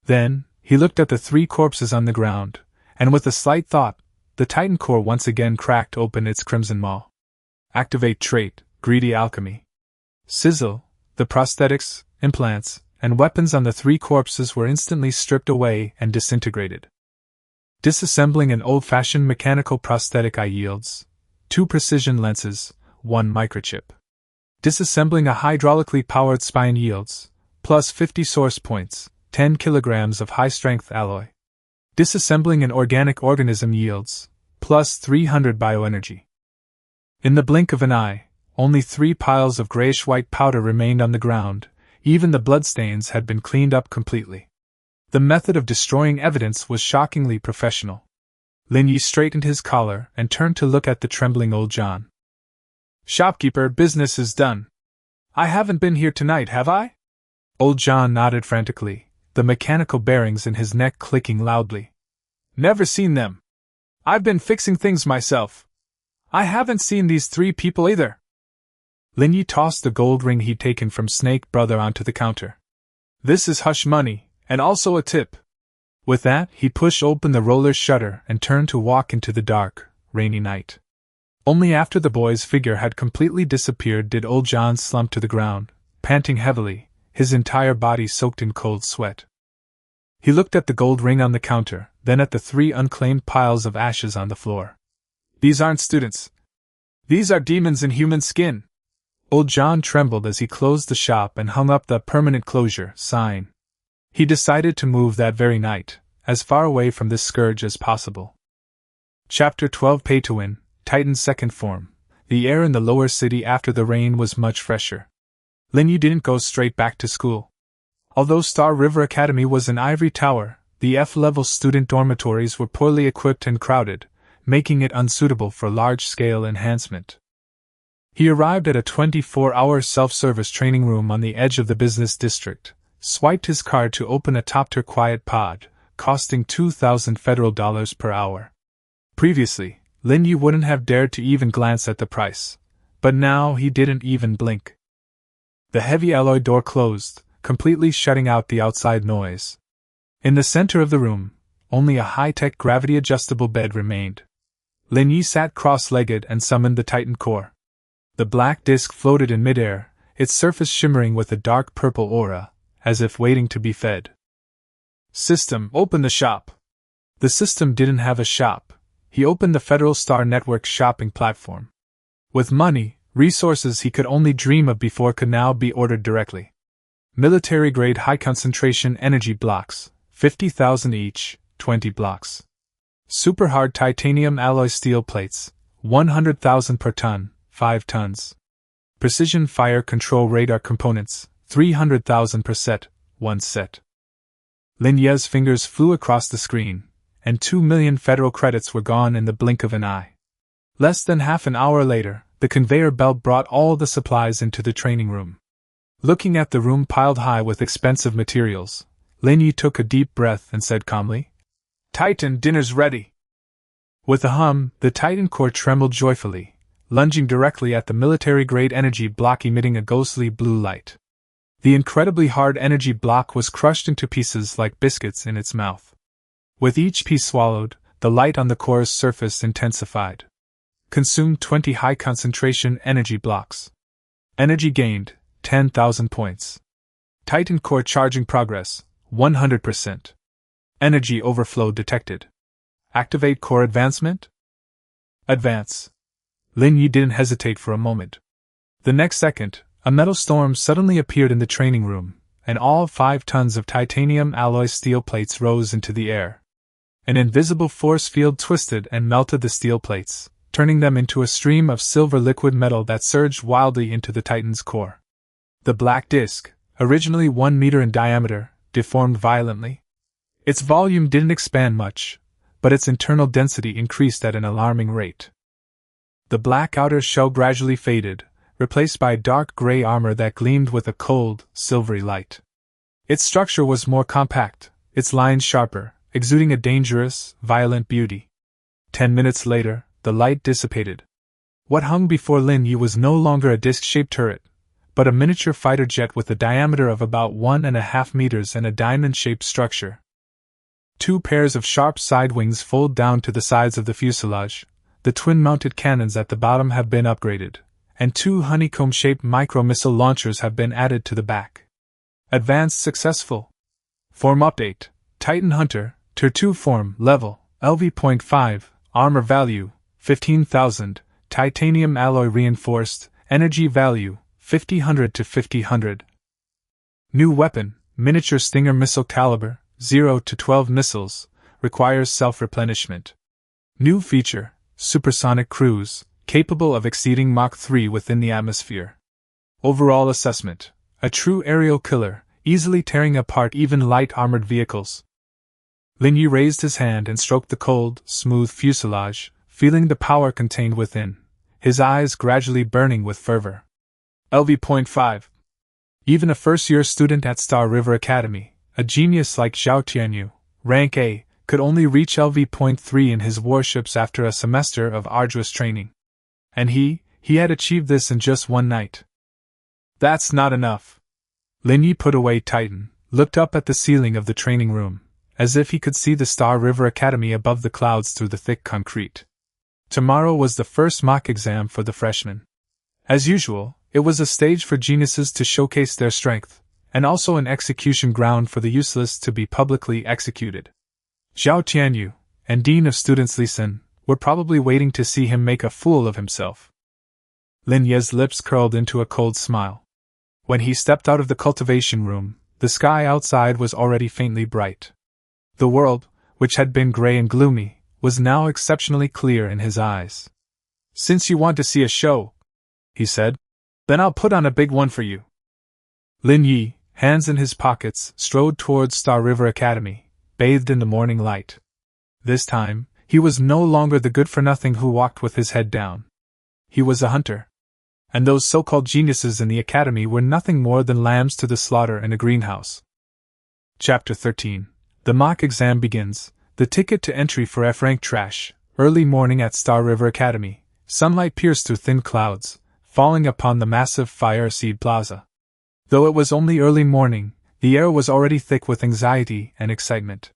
Speaker 1: Then, he looked at the 3 corpses on the ground, and with a slight thought, the Titan core once again cracked open its crimson maw. Activate trait, Greedy Alchemy. Sizzle, the prosthetics, implants, and weapons on the 3 corpses were instantly stripped away and disintegrated. Disassembling an old-fashioned mechanical prosthetic eye yields 2 precision lenses, 1 microchip. Disassembling a hydraulically powered spine yields plus 50 source points, 10 kilograms of high-strength alloy. Disassembling an organic organism yields plus 300 bioenergy. In the blink of an eye, only 3 piles of grayish-white powder remained on the ground. Even the bloodstains had been cleaned up completely. The method of destroying evidence was shockingly professional. Lin Ye straightened his collar and turned to look at the trembling old John. Shopkeeper, business is done. I haven't been here tonight, have I? Old John nodded frantically, the mechanical bearings in his neck clicking loudly. Never seen them. I've been fixing things myself. I haven't seen these 3 people either. Lin Ye tossed the gold ring he'd taken from Snake Brother onto the counter. This is hush money, and also a tip. With that, he pushed open the roller's shutter and turned to walk into the dark, rainy night. Only after the boy's figure had completely disappeared did old John slump to the ground, panting heavily, his entire body soaked in cold sweat. He looked at the gold ring on the counter, then at the 3 unclaimed piles of ashes on the floor. These aren't students. These are demons in human skin. Old John trembled as he closed the shop and hung up the permanent closure sign. He decided to move that very night, as far away from this scourge as possible. Chapter 12 Pay to Win, Titan's second form. The air in the lower city after the rain was much fresher. Lin Ye didn't go straight back to school. Although Star River Academy was an ivory tower, the F-level student dormitories were poorly equipped and crowded, making it unsuitable for large-scale enhancement. He arrived at a 24-hour self-service training room on the edge of the business district, swiped his card to open a top-tier quiet pod, costing $2,000 federal dollars per hour. Previously, Lin Ye wouldn't have dared to even glance at the price, but now he didn't even blink. The heavy alloy door closed, completely shutting out the outside noise. In the center of the room, only a high-tech gravity-adjustable bed remained. Lin Ye sat cross-legged and summoned the Titan core. The black disk floated in midair, its surface shimmering with a dark purple aura, as if waiting to be fed. System, open the shop. The system didn't have a shop. He opened the Federal Star Network shopping platform. With money, resources he could only dream of before could now be ordered directly. Military-grade high-concentration energy blocks, 50,000 each, 20 blocks. Super-hard titanium alloy steel plates, 100,000 per ton, 5 tons. Precision fire control radar components, 300,000 per set, 1 set. Lin Ye's fingers flew across the screen, and 2 million federal credits were gone in the blink of an eye. Less than half an hour later, the conveyor belt brought all the supplies into the training room. Looking at the room piled high with expensive materials, Lin Ye took a deep breath and said calmly, "Titan, dinner's ready." With a hum, the Titan core trembled joyfully, lunging directly at the military-grade energy block emitting a ghostly blue light. The incredibly hard energy block was crushed into pieces like biscuits in its mouth. With each piece swallowed, the light on the core's surface intensified. Consumed 20 high-concentration energy blocks. Energy gained, 10,000 points. Titan core charging progress, 100%. Energy overflow detected. Activate core advancement? Advance. Lin Ye didn't hesitate for a moment. The next second, a metal storm suddenly appeared in the training room, and all 5 tons of titanium alloy steel plates rose into the air. An invisible force field twisted and melted the steel plates, turning them into a stream of silver liquid metal that surged wildly into the Titan's core. The black disk, originally 1 meter in diameter, deformed violently. Its volume didn't expand much, but its internal density increased at an alarming rate. The black outer shell gradually faded, replaced by dark gray armor that gleamed with a cold, silvery light. Its structure was more compact, its lines sharper, exuding a dangerous, violent beauty. 10 minutes later, the light dissipated. What hung before Lin Ye was no longer a disc-shaped turret, but a miniature fighter jet with a diameter of about 1.5 meters and a diamond-shaped structure. 2 pairs of sharp side wings fold down to the sides of the fuselage, the twin-mounted cannons at the bottom have been upgraded, and 2 honeycomb-shaped micro-missile launchers have been added to the back. Advanced successful. Form update. Titan Hunter, Tier 2 form, level, LV.5, armor value, 15,000, titanium alloy reinforced, energy value, 5000 to 5000. New weapon, miniature Stinger missile caliber, 0 to 12 missiles, requires self-replenishment. New feature, supersonic cruise, capable of exceeding Mach 3 within the atmosphere. Overall assessment, a true aerial killer, easily tearing apart even light armored vehicles. Lin Ye raised his hand and stroked the cold, smooth fuselage, feeling the power contained within, his eyes gradually burning with fervor. LV.5. Even a first-year student at Star River Academy, a genius like Zhao Tianyu, rank A, could only reach LV.3 in his warships after a semester of arduous training. And he had achieved this in just one night. That's not enough. Lin Ye put away Titan, looked up at the ceiling of the training room, as if he could see the Star River Academy above the clouds through the thick concrete. Tomorrow was the first mock exam for the freshmen. As usual, it was a stage for geniuses to showcase their strength, and also an execution ground for the useless to be publicly executed. Zhao Tianyu, and Dean of Students Li Xin, were probably waiting to see him make a fool of himself. Lin Ye's lips curled into a cold smile. When he stepped out of the cultivation room, the sky outside was already faintly bright. The world, which had been gray and gloomy, was now exceptionally clear in his eyes. "Since you want to see a show," he said, "then I'll put on a big one for you." Lin Ye, hands in his pockets, strode towards Star River Academy, bathed in the morning light. This time, he was no longer the good-for-nothing who walked with his head down. He was a hunter. And those so-called geniuses in the academy were nothing more than lambs to the slaughter in a greenhouse. Chapter 13. The mock exam begins. The ticket to entry for F-rank trash. Early morning at Star River Academy. Sunlight pierced through thin clouds, falling upon the massive Fire Seed Plaza. Though it was only early morning, the air was already thick with anxiety and excitement.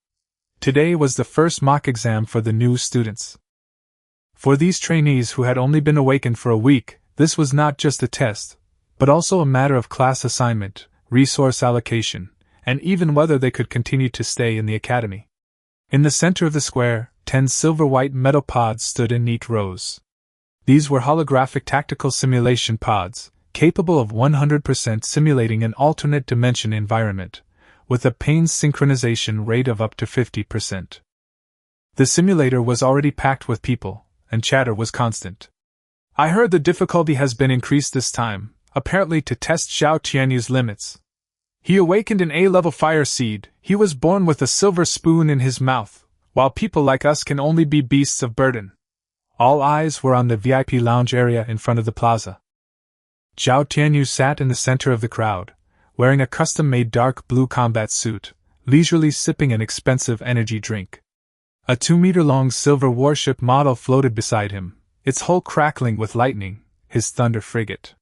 Speaker 1: Today was the first mock exam for the new students. For these trainees who had only been awakened for a week, this was not just a test, but also a matter of class assignment, resource allocation, and even whether they could continue to stay in the academy. In the center of the square, 10 silver-white metal pods stood in neat rows. These were holographic tactical simulation pods, capable of 100% simulating an alternate dimension environment, with a panes synchronization rate of up to 50%. The simulator was already packed with people, and chatter was constant. "I heard the difficulty has been increased this time, apparently to test Zhao Tianyu's limits. He awakened an A-level fire seed, he was born with a silver spoon in his mouth, while people like us can only be beasts of burden." All eyes were on the VIP lounge area in front of the plaza. Zhao Tianyu sat in the center of the crowd, wearing a custom-made dark blue combat suit, leisurely sipping an expensive energy drink. A 2-meter-long silver warship model floated beside him, its hull crackling with lightning, his thunder frigate.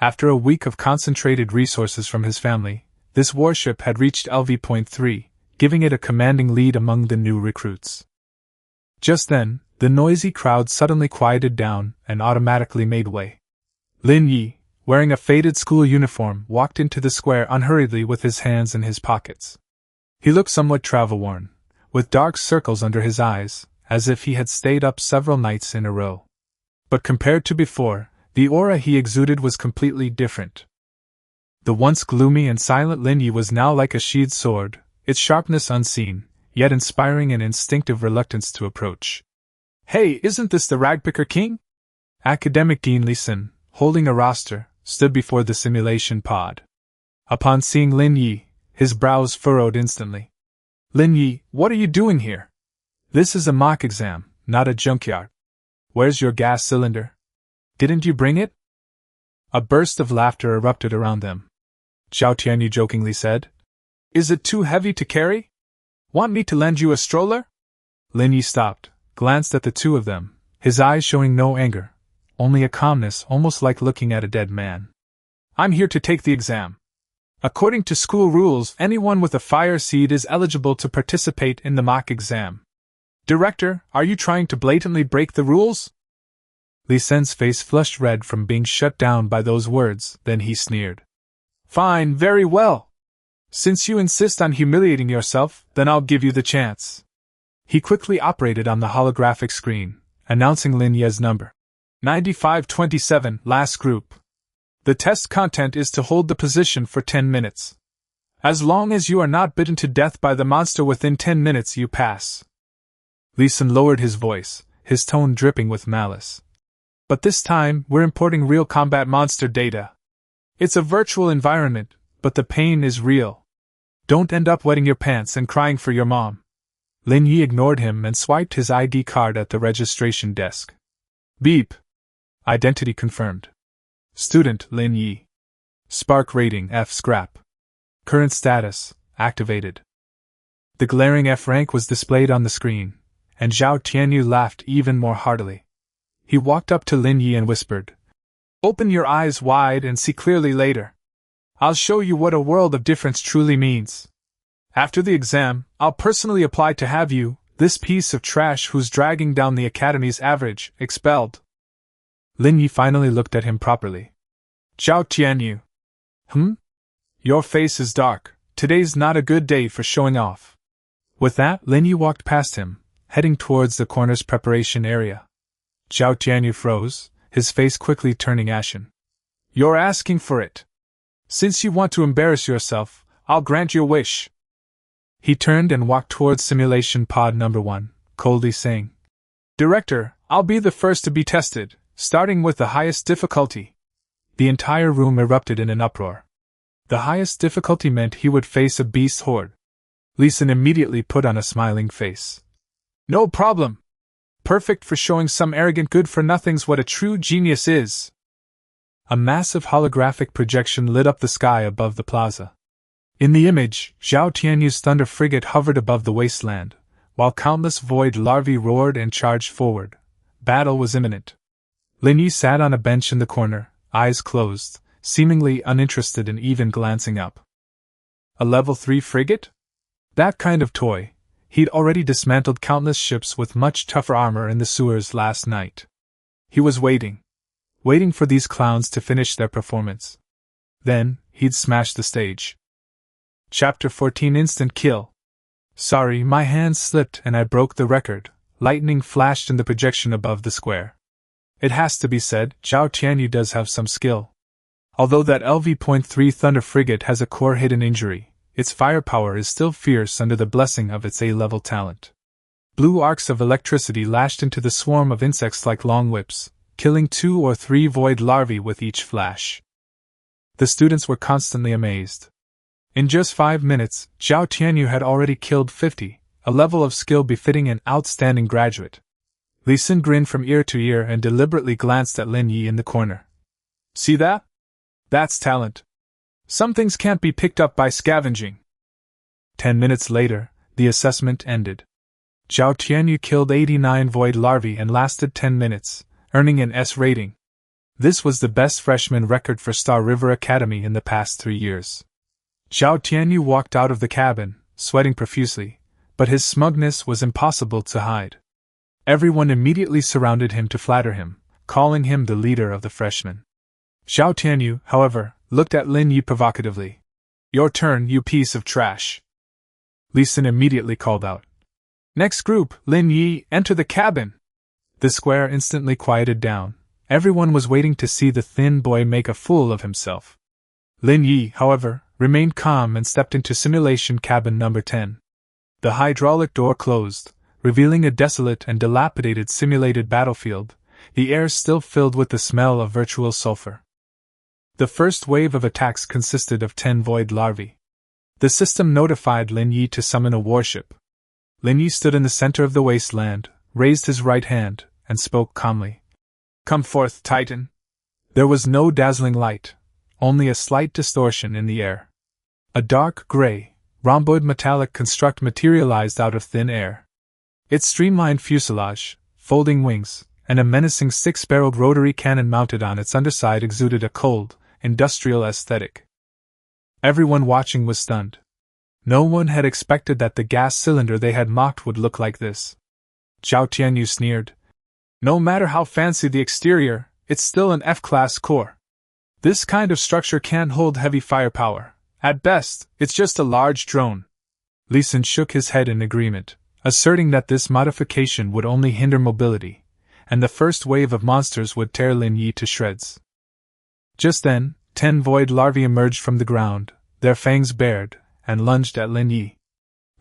Speaker 1: After a week of concentrated resources from his family, this warship had reached LV.3, giving it a commanding lead among the new recruits. Just then, the noisy crowd suddenly quieted down and automatically made way. Lin Ye, wearing a faded school uniform, walked into the square unhurriedly with his hands in his pockets. He looked somewhat travel-worn, with dark circles under his eyes, as if he had stayed up several nights in a row. But compared to before, the aura he exuded was completely different. The once gloomy and silent Lin Ye was now like a sheathed sword, its sharpness unseen, yet inspiring an instinctive reluctance to approach. "Hey, isn't this the ragpicker king?" Academic Dean Lin, holding a roster, stood before the simulation pod. Upon seeing Lin Ye, his brows furrowed instantly. "Lin Ye, what are you doing here? This is a mock exam, not a junkyard. Where's your gas cylinder? Didn't you bring it?" A burst of laughter erupted around them. Zhao Tianyu jokingly said, "Is it too heavy to carry? Want me to lend you a stroller?" Lin Ye stopped, glanced at the two of them, his eyes showing no anger, only a calmness almost like looking at a dead man. "I'm here to take the exam. According to school rules, anyone with a fire seed is eligible to participate in the mock exam. Director, are you trying to blatantly break the rules?" Li Sen's face flushed red from being shut down by those words, then he sneered. "Fine, very well. Since you insist on humiliating yourself, then I'll give you the chance." He quickly operated on the holographic screen, announcing Lin Ye's number. 9527, last group. The test content is to hold the position for 10 minutes. As long as you are not bitten to death by the monster within 10 minutes, you pass. Li Sen lowered his voice, his tone dripping with malice. "But this time, we're importing real combat monster data. It's a virtual environment, but the pain is real. Don't end up wetting your pants and crying for your mom." Lin Ye ignored him and swiped his ID card at the registration desk. Beep. Identity confirmed. Student Lin Ye. Spark rating F scrap. Current status activated. The glaring F rank was displayed on the screen, and Zhao Tianyu laughed even more heartily. He walked up to Lin Ye and whispered, "Open your eyes wide and see clearly later. I'll show you what a world of difference truly means. After the exam, I'll personally apply to have you, this piece of trash who's dragging down the Academy's average, expelled." Lin Ye finally looked at him properly. "Zhao Tianyu. Your face is dark. Today's not a good day for showing off." With that, Lin Ye walked past him, heading towards the corner's preparation area. Zhao Tianyu froze, his face quickly turning ashen. "You're asking for it. Since you want to embarrass yourself, I'll grant your wish." He turned and walked towards simulation pod number 1, coldly saying, "Director, I'll be the first to be tested, starting with the highest difficulty." The entire room erupted in an uproar. The highest difficulty meant he would face a beast horde. Li Sen immediately put on a smiling face. "No problem. Perfect for showing some arrogant good-for-nothings what a true genius is." A massive holographic projection lit up the sky above the plaza. In the image, Zhao Tianyu's thunder frigate hovered above the wasteland, while countless void larvae roared and charged forward. Battle was imminent. Lin Ye sat on a bench in the corner, eyes closed, seemingly uninterested in even glancing up. A level 3 frigate? That kind of toy. He'd already dismantled countless ships with much tougher armor in the sewers last night. He was waiting for these clowns to finish their performance. Then, he'd smash the stage. Chapter 14 Instant Kill. Sorry, my hands slipped and I broke the record. Lightning flashed in the projection above the square. It has to be said, Zhao Tianyu does have some skill. Although that LV.3 Thunder Frigate has a core hidden injury, its firepower is still fierce under the blessing of its A-level talent. Blue arcs of electricity lashed into the swarm of insects like long whips, killing 2 or 3 void larvae with each flash. The students were constantly amazed. In just 5 minutes, Zhao Tianyu had already killed 50, a level of skill befitting an outstanding graduate. Li Sen grinned from ear to ear and deliberately glanced at Lin Ye in the corner. "See that? That's talent. Some things can't be picked up by scavenging." 10 minutes later, the assessment ended. Zhao Tianyu killed 89 void larvae and lasted 10 minutes, earning an S rating. This was the best freshman record for Star River Academy in the past 3 years. Zhao Tianyu walked out of the cabin, sweating profusely, but his smugness was impossible to hide. Everyone immediately surrounded him to flatter him, calling him the leader of the freshmen. Zhao Tianyu, however, looked at Lin Ye provocatively. "Your turn, you piece of trash." Li Sen immediately called out. Next group, Lin Ye, enter the cabin! The square instantly quieted down. Everyone was waiting to see the thin boy make a fool of himself. Lin Ye, however, remained calm and stepped into simulation cabin number 10. The hydraulic door closed, revealing a desolate and dilapidated simulated battlefield, the air still filled with the smell of virtual sulfur. The first wave of attacks consisted of 10 void larvae. The system notified Lin Ye to summon a warship. Lin Ye stood in the center of the wasteland, raised his right hand, and spoke calmly. Come forth, Titan. There was no dazzling light, only a slight distortion in the air. A dark gray, rhomboid metallic construct materialized out of thin air. Its streamlined fuselage, folding wings, and a menacing 6-barreled rotary cannon mounted on its underside exuded a cold, industrial aesthetic. Everyone watching was stunned. No one had expected that the gas cylinder they had mocked would look like this. Zhao Tianyu sneered. No matter how fancy the exterior, it's still an F-class core. This kind of structure can't hold heavy firepower. At best, it's just a large drone. Li Sun shook his head in agreement, asserting that this modification would only hinder mobility, and the first wave of monsters would tear Lin Ye to shreds. Just then, 10 void larvae emerged from the ground, their fangs bared, and lunged at Lin Ye.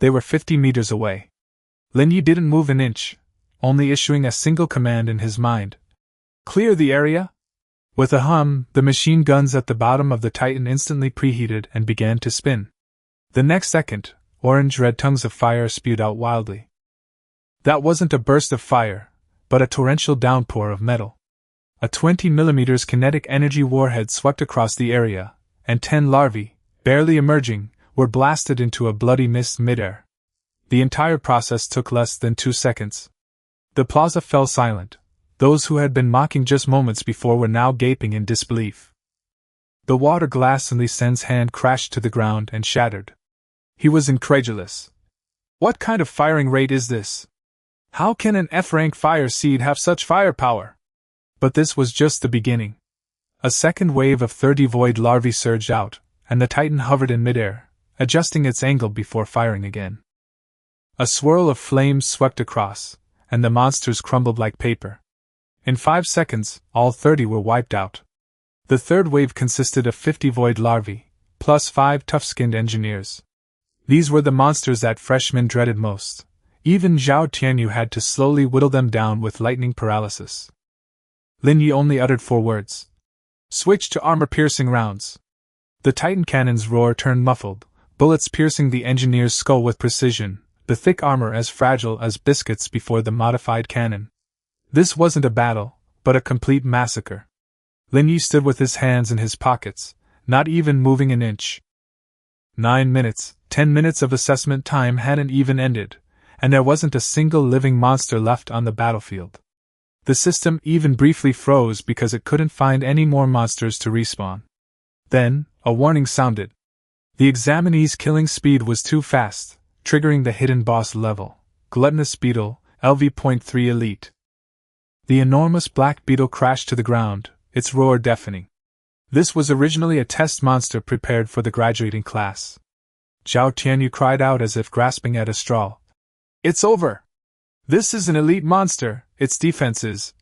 Speaker 1: They were 50 meters away. Lin Ye didn't move an inch, only issuing a single command in his mind. Clear the area? With a hum, the machine guns at the bottom of the Titan instantly preheated and began to spin. The next second, orange-red tongues of fire spewed out wildly. That wasn't a burst of fire, but a torrential downpour of metal. A 20mm kinetic energy warhead swept across the area, and 10 larvae, barely emerging, were blasted into a bloody mist midair. The entire process took less than 2 seconds. The plaza fell silent. Those who had been mocking just moments before were now gaping in disbelief. The water glass in Li Sun's hand crashed to the ground and shattered. He was incredulous. What kind of firing rate is this? How can an F-rank fire seed have such firepower? But this was just the beginning. A second wave of 30 void larvae surged out, and the Titan hovered in midair, adjusting its angle before firing again. A swirl of flames swept across, and the monsters crumbled like paper. In 5 seconds, all 30 were wiped out. The third wave consisted of 50 void larvae, plus 5 tough-skinned engineers. These were the monsters that freshmen dreaded most. Even Zhao Tianyu had to slowly whittle them down with lightning paralysis. Lin Ye only uttered 4 words. Switch to armor-piercing rounds. The Titan cannon's roar turned muffled, bullets piercing the engineer's skull with precision, the thick armor as fragile as biscuits before the modified cannon. This wasn't a battle, but a complete massacre. Lin Ye stood with his hands in his pockets, not even moving an inch. 9 minutes, 10 minutes of assessment time hadn't even ended, and there wasn't a single living monster left on the battlefield. The system even briefly froze because it couldn't find any more monsters to respawn. Then, a warning sounded. The examinee's killing speed was too fast, triggering the hidden boss level, Gluttonous Beetle, LV.3 Elite. The enormous black beetle crashed to the ground, its roar deafening. This was originally a test monster prepared for the graduating class. Zhao Tianyu cried out as if grasping at a straw. It's over! This is an elite monster, its defense is.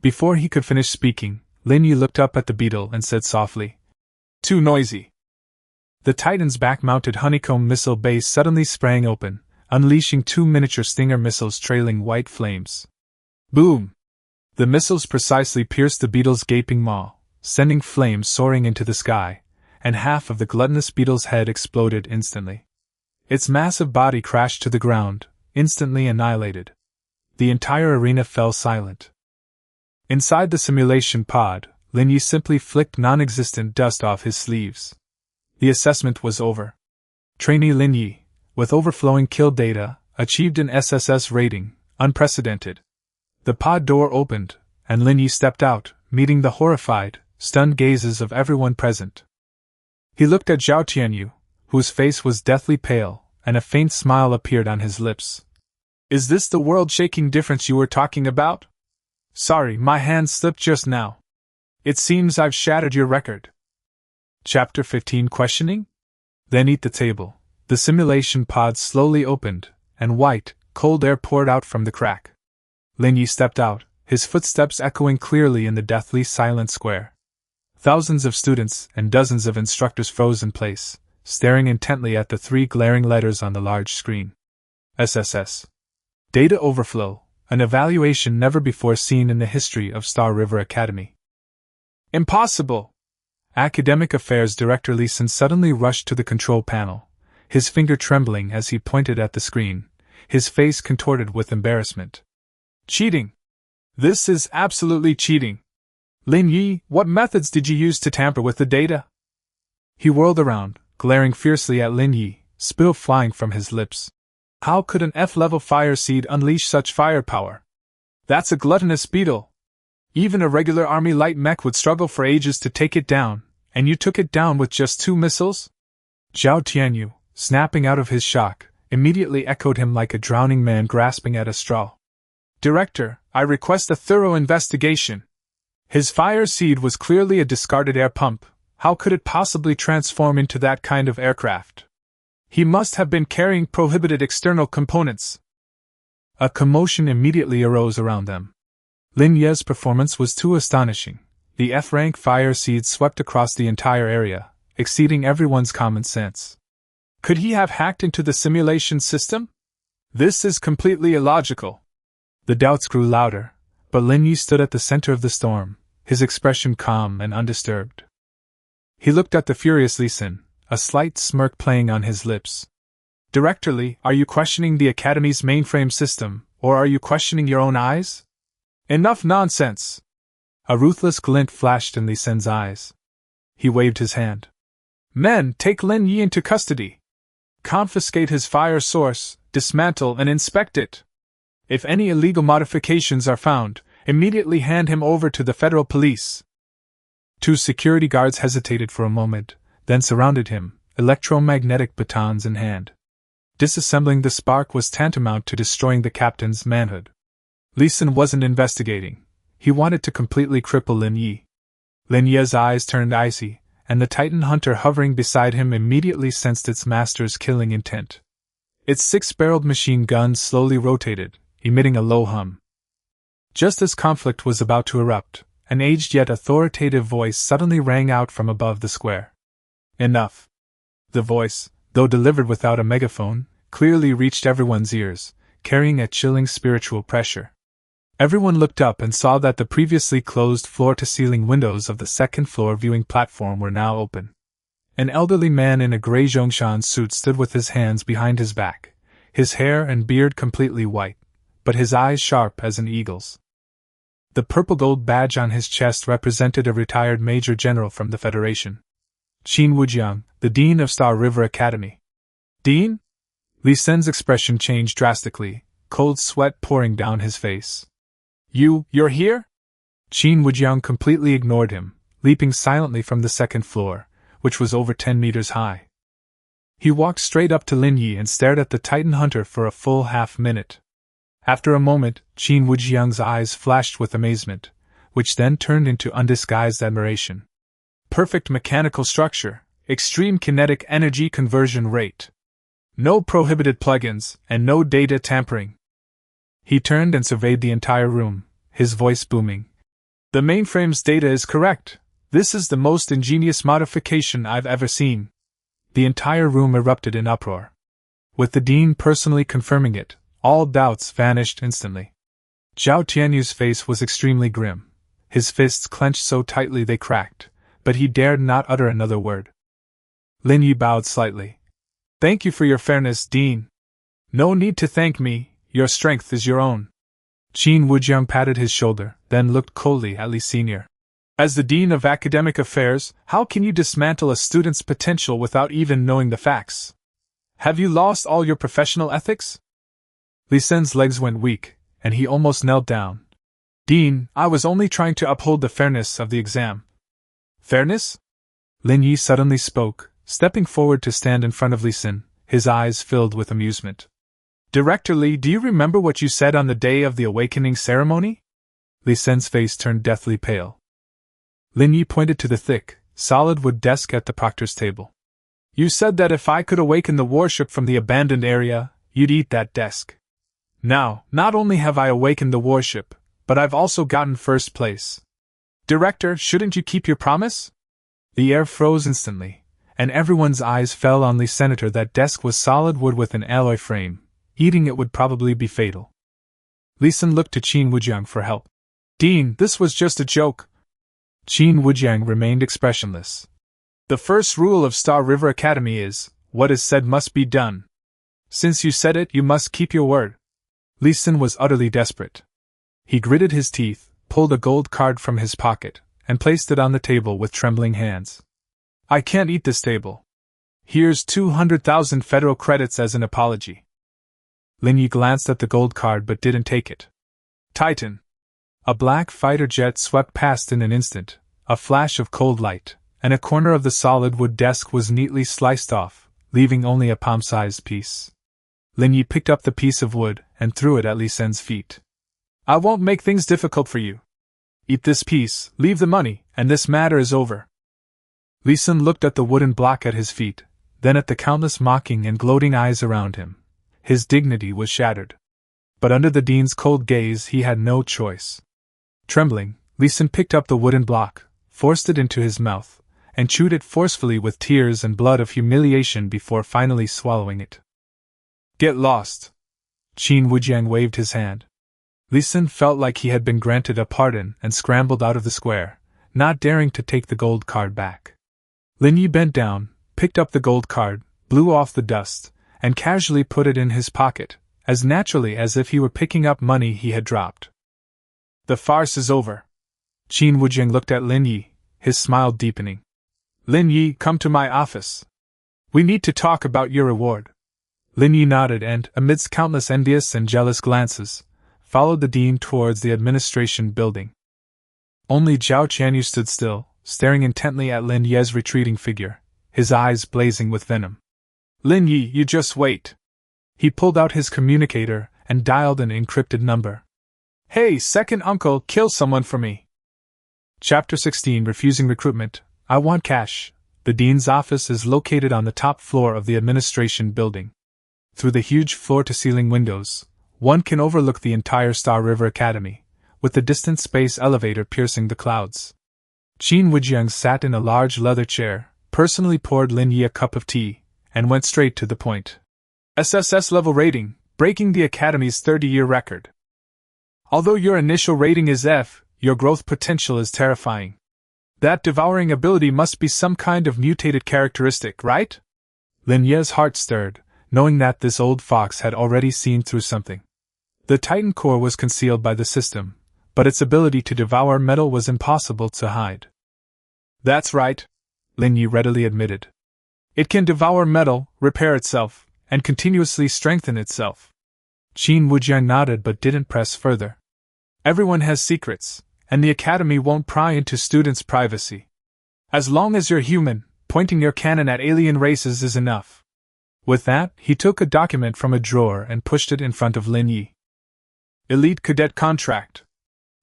Speaker 1: Before he could finish speaking, Lin Ye looked up at the beetle and said softly, Too noisy. The Titan's back-mounted honeycomb missile base suddenly sprang open, unleashing 2 miniature Stinger missiles trailing white flames. Boom! The missiles precisely pierced the beetle's gaping maw, sending flames soaring into the sky, and half of the gluttonous beetle's head exploded instantly. Its massive body crashed to the ground, instantly annihilated. The entire arena fell silent. Inside the simulation pod, Lin Ye simply flicked non-existent dust off his sleeves. The assessment was over. Trainee Lin Ye, with overflowing kill data, achieved an SSS rating, unprecedented. The pod door opened, and Lin Ye stepped out, meeting the horrified, stunned gazes of everyone present. He looked at Zhao Tianyu, whose face was deathly pale, and a faint smile appeared on his lips. Is this the world-shaking difference you were talking about? Sorry, my hand slipped just now. It seems I've shattered your record. Chapter 15 Questioning? Then eat the table. The simulation pod slowly opened, and white, Cold air poured out from the crack. Lin Ye stepped out, his footsteps echoing clearly in the deathly silent square. Thousands of students and dozens of instructors froze in place, staring intently at the 3 glaring letters on the large screen. SSS. Data overflow, an evaluation never before seen in the history of Star River Academy. Impossible! Academic Affairs Director Lin suddenly rushed to the control panel, his finger trembling as he pointed at the screen, his face contorted with embarrassment. Cheating! This is absolutely cheating! Lin Ye, what methods did you use to tamper with the data? He whirled around, glaring fiercely at Lin Ye, spill flying from his lips. How could an F-level fire seed unleash such firepower? That's a gluttonous beetle. Even a regular army light mech would struggle for ages to take it down, and you took it down with just 2 missiles? Zhao Tianyu, snapping out of his shock, immediately echoed him like a drowning man grasping at a straw. Director, I request a thorough investigation. His fire seed was clearly a discarded air pump. How could it possibly transform into that kind of aircraft? He must have been carrying prohibited external components. A commotion immediately arose around them. Lin Ye's performance was too astonishing. The F-rank fire seed swept across the entire area, exceeding everyone's common sense. Could he have hacked into the simulation system? This is completely illogical. The doubts grew louder, but Lin Ye stood at the center of the storm, his expression calm and undisturbed. He looked at the furious Lin, a slight smirk playing on his lips. Director Li, are you questioning the Academy's mainframe system, or are you questioning your own eyes? Enough nonsense! A ruthless glint flashed in Lin's eyes. He waved his hand. Men, take Lin Ye into custody. Confiscate his fire source, dismantle and inspect it. If any illegal modifications are found, immediately hand him over to the federal police. 2 security guards hesitated for a moment, then surrounded him, electromagnetic batons in hand. Disassembling the spark was tantamount to destroying the captain's manhood. Lin wasn't investigating. He wanted to completely cripple Lin Ye. Lin Ye's eyes turned icy, and the Titan hunter hovering beside him immediately sensed its master's killing intent. Its 6-barreled machine gun slowly rotated, emitting a low hum. Just as conflict was about to erupt, an aged yet authoritative voice suddenly rang out from above the square. Enough! The voice, though delivered without a megaphone, clearly reached everyone's ears, carrying a chilling spiritual pressure. Everyone looked up and saw that the previously closed floor-to-ceiling windows of the second-floor viewing platform were now open. An elderly man in a gray Zhongshan suit stood with his hands behind his back, his hair and beard completely white, but his eyes sharp as an eagle's. The purple-gold badge on his chest represented a retired major general from the Federation. Qin Wujiang, the Dean of Star River Academy. Dean? Lin's expression changed drastically, cold sweat pouring down his face. You're here? Qin Wujiang completely ignored him, leaping silently from the second floor, which was over 10 meters high. He walked straight up to Lin Ye and stared at the Titan hunter for a full half-minute. After a moment, Qin Wujiang's eyes flashed with amazement, which then turned into undisguised admiration. Perfect mechanical structure, extreme kinetic energy conversion rate. No prohibited plugins, and no data tampering. He turned and surveyed the entire room, his voice booming. The mainframe's data is correct. This is the most ingenious modification I've ever seen. The entire room erupted in uproar. With the dean personally confirming it, all doubts vanished instantly. Zhao Tianyu's face was extremely grim. His fists clenched so tightly they cracked, but he dared not utter another word. Lin Ye bowed slightly. Thank you for your fairness, Dean. No need to thank me, your strength is your own. Qin Wujiang patted his shoulder, then looked coldly at Li Sr. As the Dean of Academic Affairs, how can you dismantle a student's potential without even knowing the facts? Have you lost all your professional ethics? Lin's legs went weak, and he almost knelt down. Dean, I was only trying to uphold the fairness of the exam. Fairness? Lin Ye suddenly spoke, stepping forward to stand in front of Lin, his eyes filled with amusement. Director Li, do you remember what you said on the day of the awakening ceremony? Lin's face turned deathly pale. Lin Ye pointed to the thick, solid wood desk at the proctor's table. You said that if I could awaken the warship from the abandoned area, you'd eat that desk. Now, not only have I awakened the warship, but I've also gotten first place. Director, shouldn't you keep your promise? The air froze instantly, and everyone's eyes fell on the senator. That desk was solid wood with an alloy frame. Eating it would probably be fatal. Li Sun looked to Qin Wujiang for help. Dean, this was just a joke. Qin Wujiang remained expressionless. The first rule of Star River Academy is, what is said must be done. Since you said it, you must keep your word. Li Sun was utterly desperate. He gritted his teeth, pulled a gold card from his pocket, and placed it on the table with trembling hands. I can't eat this table. Here's 200,000 federal credits as an apology. Lin Ye glanced at the gold card but didn't take it. Titan. A black fighter jet swept past in an instant, a flash of cold light, and a corner of the solid wood desk was neatly sliced off, leaving only a palm-sized piece. Lin Ye picked up the piece of wood and threw it at Li Sun's feet. I won't make things difficult for you. Eat this piece, leave the money, and this matter is over. Li Sun looked at the wooden block at his feet, then at the countless mocking and gloating eyes around him. His dignity was shattered. But under the dean's cold gaze he had no choice. Trembling, Li Sun picked up the wooden block, forced it into his mouth, and chewed it forcefully with tears and blood of humiliation before finally swallowing it. Get lost. Qin Wujiang waved his hand. Li Sun felt like he had been granted a pardon and scrambled out of the square, not daring to take the gold card back. Lin Ye bent down, picked up the gold card, blew off the dust, and casually put it in his pocket, as naturally as if he were picking up money he had dropped. The farce is over. Qin Wujiang looked at Lin Ye, his smile deepening. Lin Ye, come to my office. We need to talk about your reward. Lin Ye nodded and, amidst countless envious and jealous glances, followed the dean towards the administration building. Only Zhao Tianyu stood still, staring intently at Lin Ye's retreating figure, his eyes blazing with venom. Lin Ye, you just wait. He pulled out his communicator and dialed an encrypted number. Hey, second uncle, kill someone for me. Chapter 16, Refusing Recruitment. I want cash. The dean's office is located on the top floor of the administration building. Through the huge floor-to-ceiling windows, one can overlook the entire Star River Academy, with the distant space elevator piercing the clouds. Qin Wujiang sat in a large leather chair, personally poured Lin Ye a cup of tea, and went straight to the point. SSS level rating, breaking the Academy's 30-year record. Although your initial rating is F, your growth potential is terrifying. That devouring ability must be some kind of mutated characteristic, right? Lin Ye's heart stirred, knowing that this old fox had already seen through something. The Titan core was concealed by the system, but its ability to devour metal was impossible to hide. That's right, Lin Ye readily admitted. It can devour metal, repair itself, and continuously strengthen itself. Qin Wujiang nodded but didn't press further. Everyone has secrets, and the Academy won't pry into students' privacy. As long as you're human, pointing your cannon at alien races is enough. With that, he took a document from a drawer and pushed it in front of Lin Ye. Elite Cadet Contract.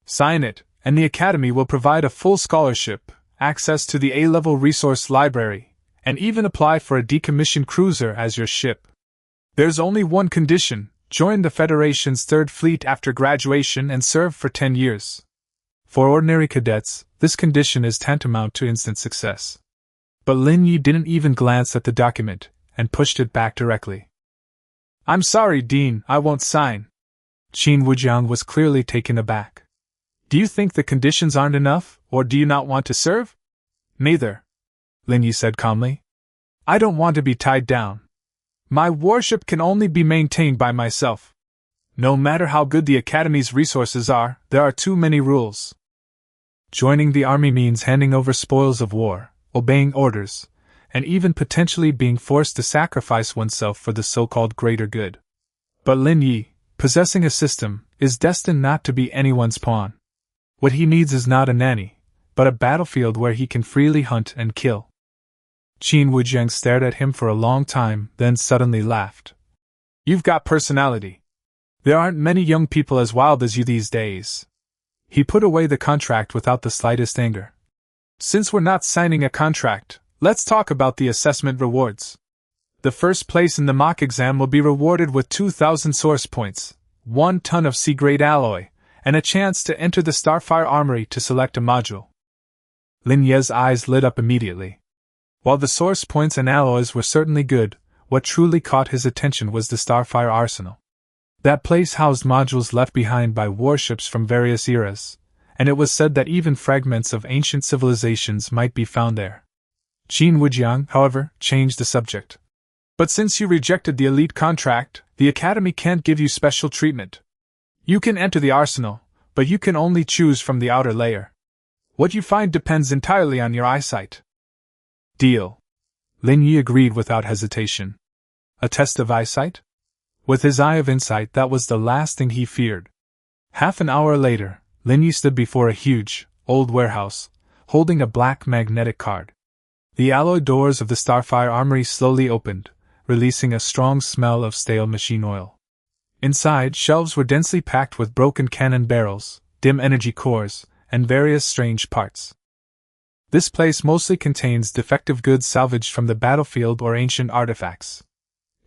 Speaker 1: Sign it, and the Academy will provide a full scholarship, access to the A-level resource library, and even apply for a decommissioned cruiser as your ship. There's only one condition: join the Federation's 3rd Fleet after graduation and serve for 10 years. For ordinary cadets, this condition is tantamount to instant success. But Lin Ye didn't even glance at the document, and pushed it back directly. I'm sorry, Dean, I won't sign. Qin Wujiang was clearly taken aback. Do you think the conditions aren't enough, or do you not want to serve? Neither, Lin Ye said calmly. I don't want to be tied down. My warship can only be maintained by myself. No matter how good the Academy's resources are, there are too many rules. Joining the army means handing over spoils of war, obeying orders, and even potentially being forced to sacrifice oneself for the so-called greater good. But Lin Ye, possessing a system, is destined not to be anyone's pawn. What he needs is not a nanny, but a battlefield where he can freely hunt and kill. Qin Wujiang stared at him for a long time, then suddenly laughed. You've got personality. There aren't many young people as wild as you these days. He put away the contract without the slightest anger. Since we're not signing a contract, let's talk about the assessment rewards. The first place in the mock exam will be rewarded with 2,000 source points, 1 ton of C-grade alloy, and a chance to enter the Starfire Armory to select a module. Lin Ye's eyes lit up immediately. While the source points and alloys were certainly good, what truly caught his attention was the Starfire Arsenal. That place housed modules left behind by warships from various eras, and it was said that even fragments of ancient civilizations might be found there. Qin Wujiang, however, changed the subject. But since you rejected the elite contract, the Academy can't give you special treatment. You can enter the arsenal, but you can only choose from the outer layer. What you find depends entirely on your eyesight. Deal. Lin Ye agreed without hesitation. A test of eyesight? With his eye of insight, that was the last thing he feared. Half an hour later, Lin Ye stood before a huge, old warehouse, holding a black magnetic card. The alloy doors of the Starfire Armory slowly opened, releasing a strong smell of stale machine oil. Inside, shelves were densely packed with broken cannon barrels, dim energy cores, and various strange parts. This place mostly contains defective goods salvaged from the battlefield or ancient artifacts.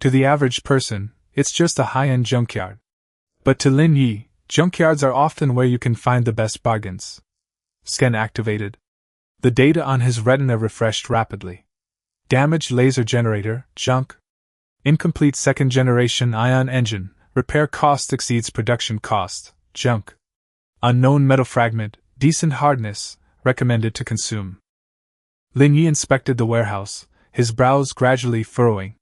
Speaker 1: To the average person, it's just a high-end junkyard. But to Lin Ye, junkyards are often where you can find the best bargains. Scan activated. The data on his retina refreshed rapidly. Damaged laser generator, junk. Incomplete second-generation ion engine, repair cost exceeds production cost, junk. Unknown metal fragment, decent hardness, recommended to consume. Lin Ye inspected the warehouse, his brows gradually furrowing.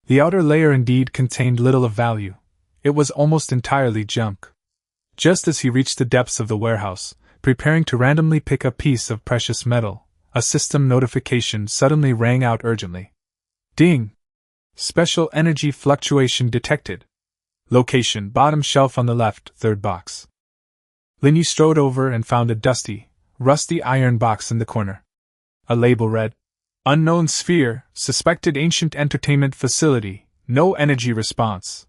Speaker 1: The outer layer indeed contained little of value. It was almost entirely junk. Just as he reached the depths of the warehouse, preparing to randomly pick a piece of precious metal, a system notification suddenly rang out urgently. Ding! Special energy fluctuation detected. Location: bottom shelf on the left, third box. Lin Ye strode over and found a dusty, rusty iron box in the corner. A label read, Unknown sphere, suspected ancient entertainment facility, no energy response.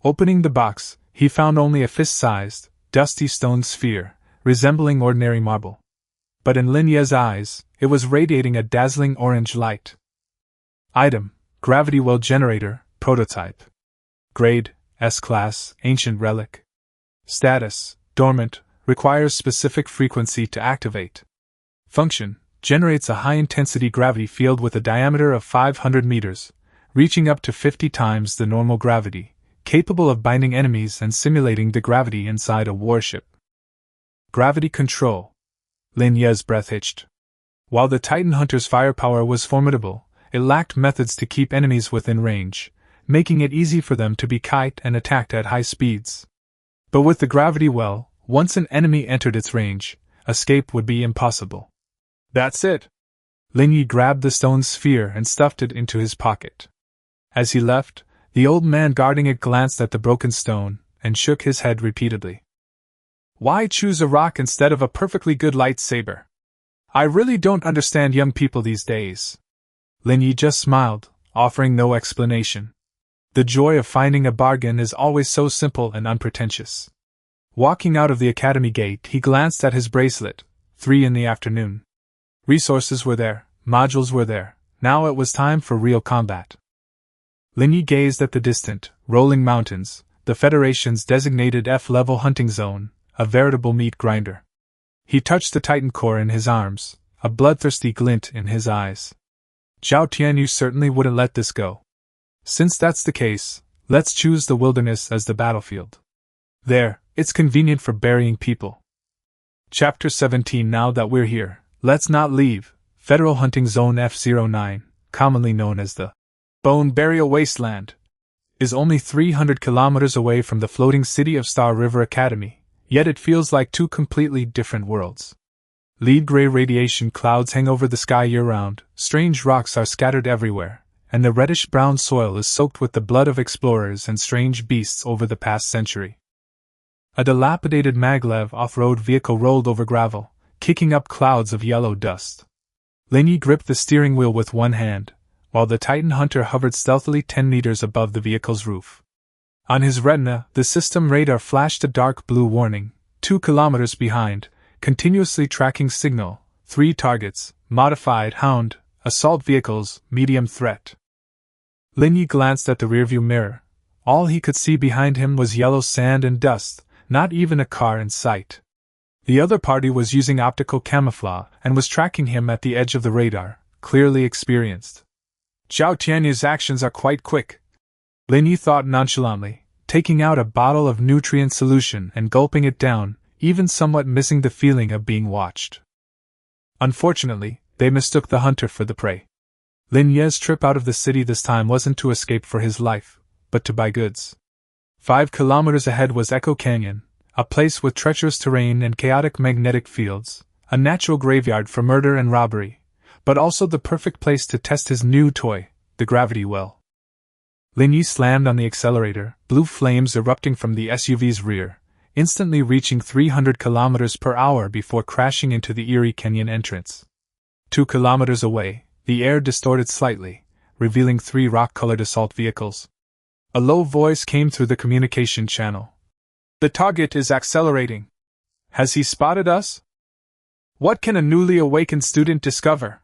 Speaker 1: Opening the box, he found only a fist-sized, dusty stone sphere, resembling ordinary marble. But in Lin Ye's eyes, it was radiating a dazzling orange light. Item: Gravity Well Generator, Prototype. Grade: S-Class, Ancient Relic. Status: Dormant, requires specific frequency to activate. Function: generates a high-intensity gravity field with a diameter of 500 meters, reaching up to 50 times the normal gravity, capable of binding enemies and simulating the gravity inside a warship. Gravity control. Lin Ye's breath hitched. While the Titan Hunter's firepower was formidable, it lacked methods to keep enemies within range, making it easy for them to be kited and attacked at high speeds. But with the gravity well, once an enemy entered its range, escape would be impossible. That's it. Lin Ye grabbed the stone sphere and stuffed it into his pocket. As he left, the old man guarding it glanced at the broken stone and shook his head repeatedly. Why choose a rock instead of a perfectly good lightsaber? I really don't understand young people these days. Lin Ye just smiled, offering no explanation. The joy of finding a bargain is always so simple and unpretentious. Walking out of the academy gate, he glanced at his bracelet. 3 in the afternoon. Resources were there, modules were there, now it was time for real combat. Lin Ye gazed at the distant, rolling mountains, the Federation's designated F-level hunting zone, a veritable meat grinder. He touched the Titan core in his arms, a bloodthirsty glint in his eyes. Zhao Tianyu certainly wouldn't let this go. Since that's the case, let's choose the wilderness as the battlefield. There, it's convenient for burying people. Chapter 17. Now that we're here, let's not leave. Federal Hunting Zone F-09, commonly known as the Bone Burial Wasteland, is only 300 kilometers away from the floating city of Star River Academy, yet it feels like 2 completely different worlds. Lead gray radiation clouds hang over the sky year-round, strange rocks are scattered everywhere, and the reddish-brown soil is soaked with the blood of explorers and strange beasts over the past century. A dilapidated maglev off-road vehicle rolled over gravel, kicking up clouds of yellow dust. Lin Ye gripped the steering wheel with one hand, while the Titan Hunter hovered stealthily 10 meters above the vehicle's roof. On his retina, the system radar flashed a dark blue warning, 2 kilometers behind, continuously tracking signal, 3 targets, modified Hound, assault vehicles, medium threat. Lin Ye glanced at the rearview mirror. All he could see behind him was yellow sand and dust, not even a car in sight. The other party was using optical camouflage and was tracking him at the edge of the radar, clearly experienced. Zhao Tianyu's actions are quite quick, Lin Ye thought nonchalantly, taking out a bottle of nutrient solution and gulping it down, even somewhat missing the feeling of being watched. Unfortunately, they mistook the hunter for the prey. Lin Ye's trip out of the city this time wasn't to escape for his life, but to buy goods. 5 kilometers ahead was Echo Canyon, a place with treacherous terrain and chaotic magnetic fields, a natural graveyard for murder and robbery, but also the perfect place to test his new toy, the gravity well. Lin Ye slammed on the accelerator, blue flames erupting from the SUV's rear, instantly reaching 300 kilometers per hour before crashing into the eerie canyon entrance. 2 kilometers away, the air distorted slightly, revealing 3 rock-colored assault vehicles. A low voice came through the communication channel. "The target is accelerating. Has he spotted us? What can a newly awakened student discover?"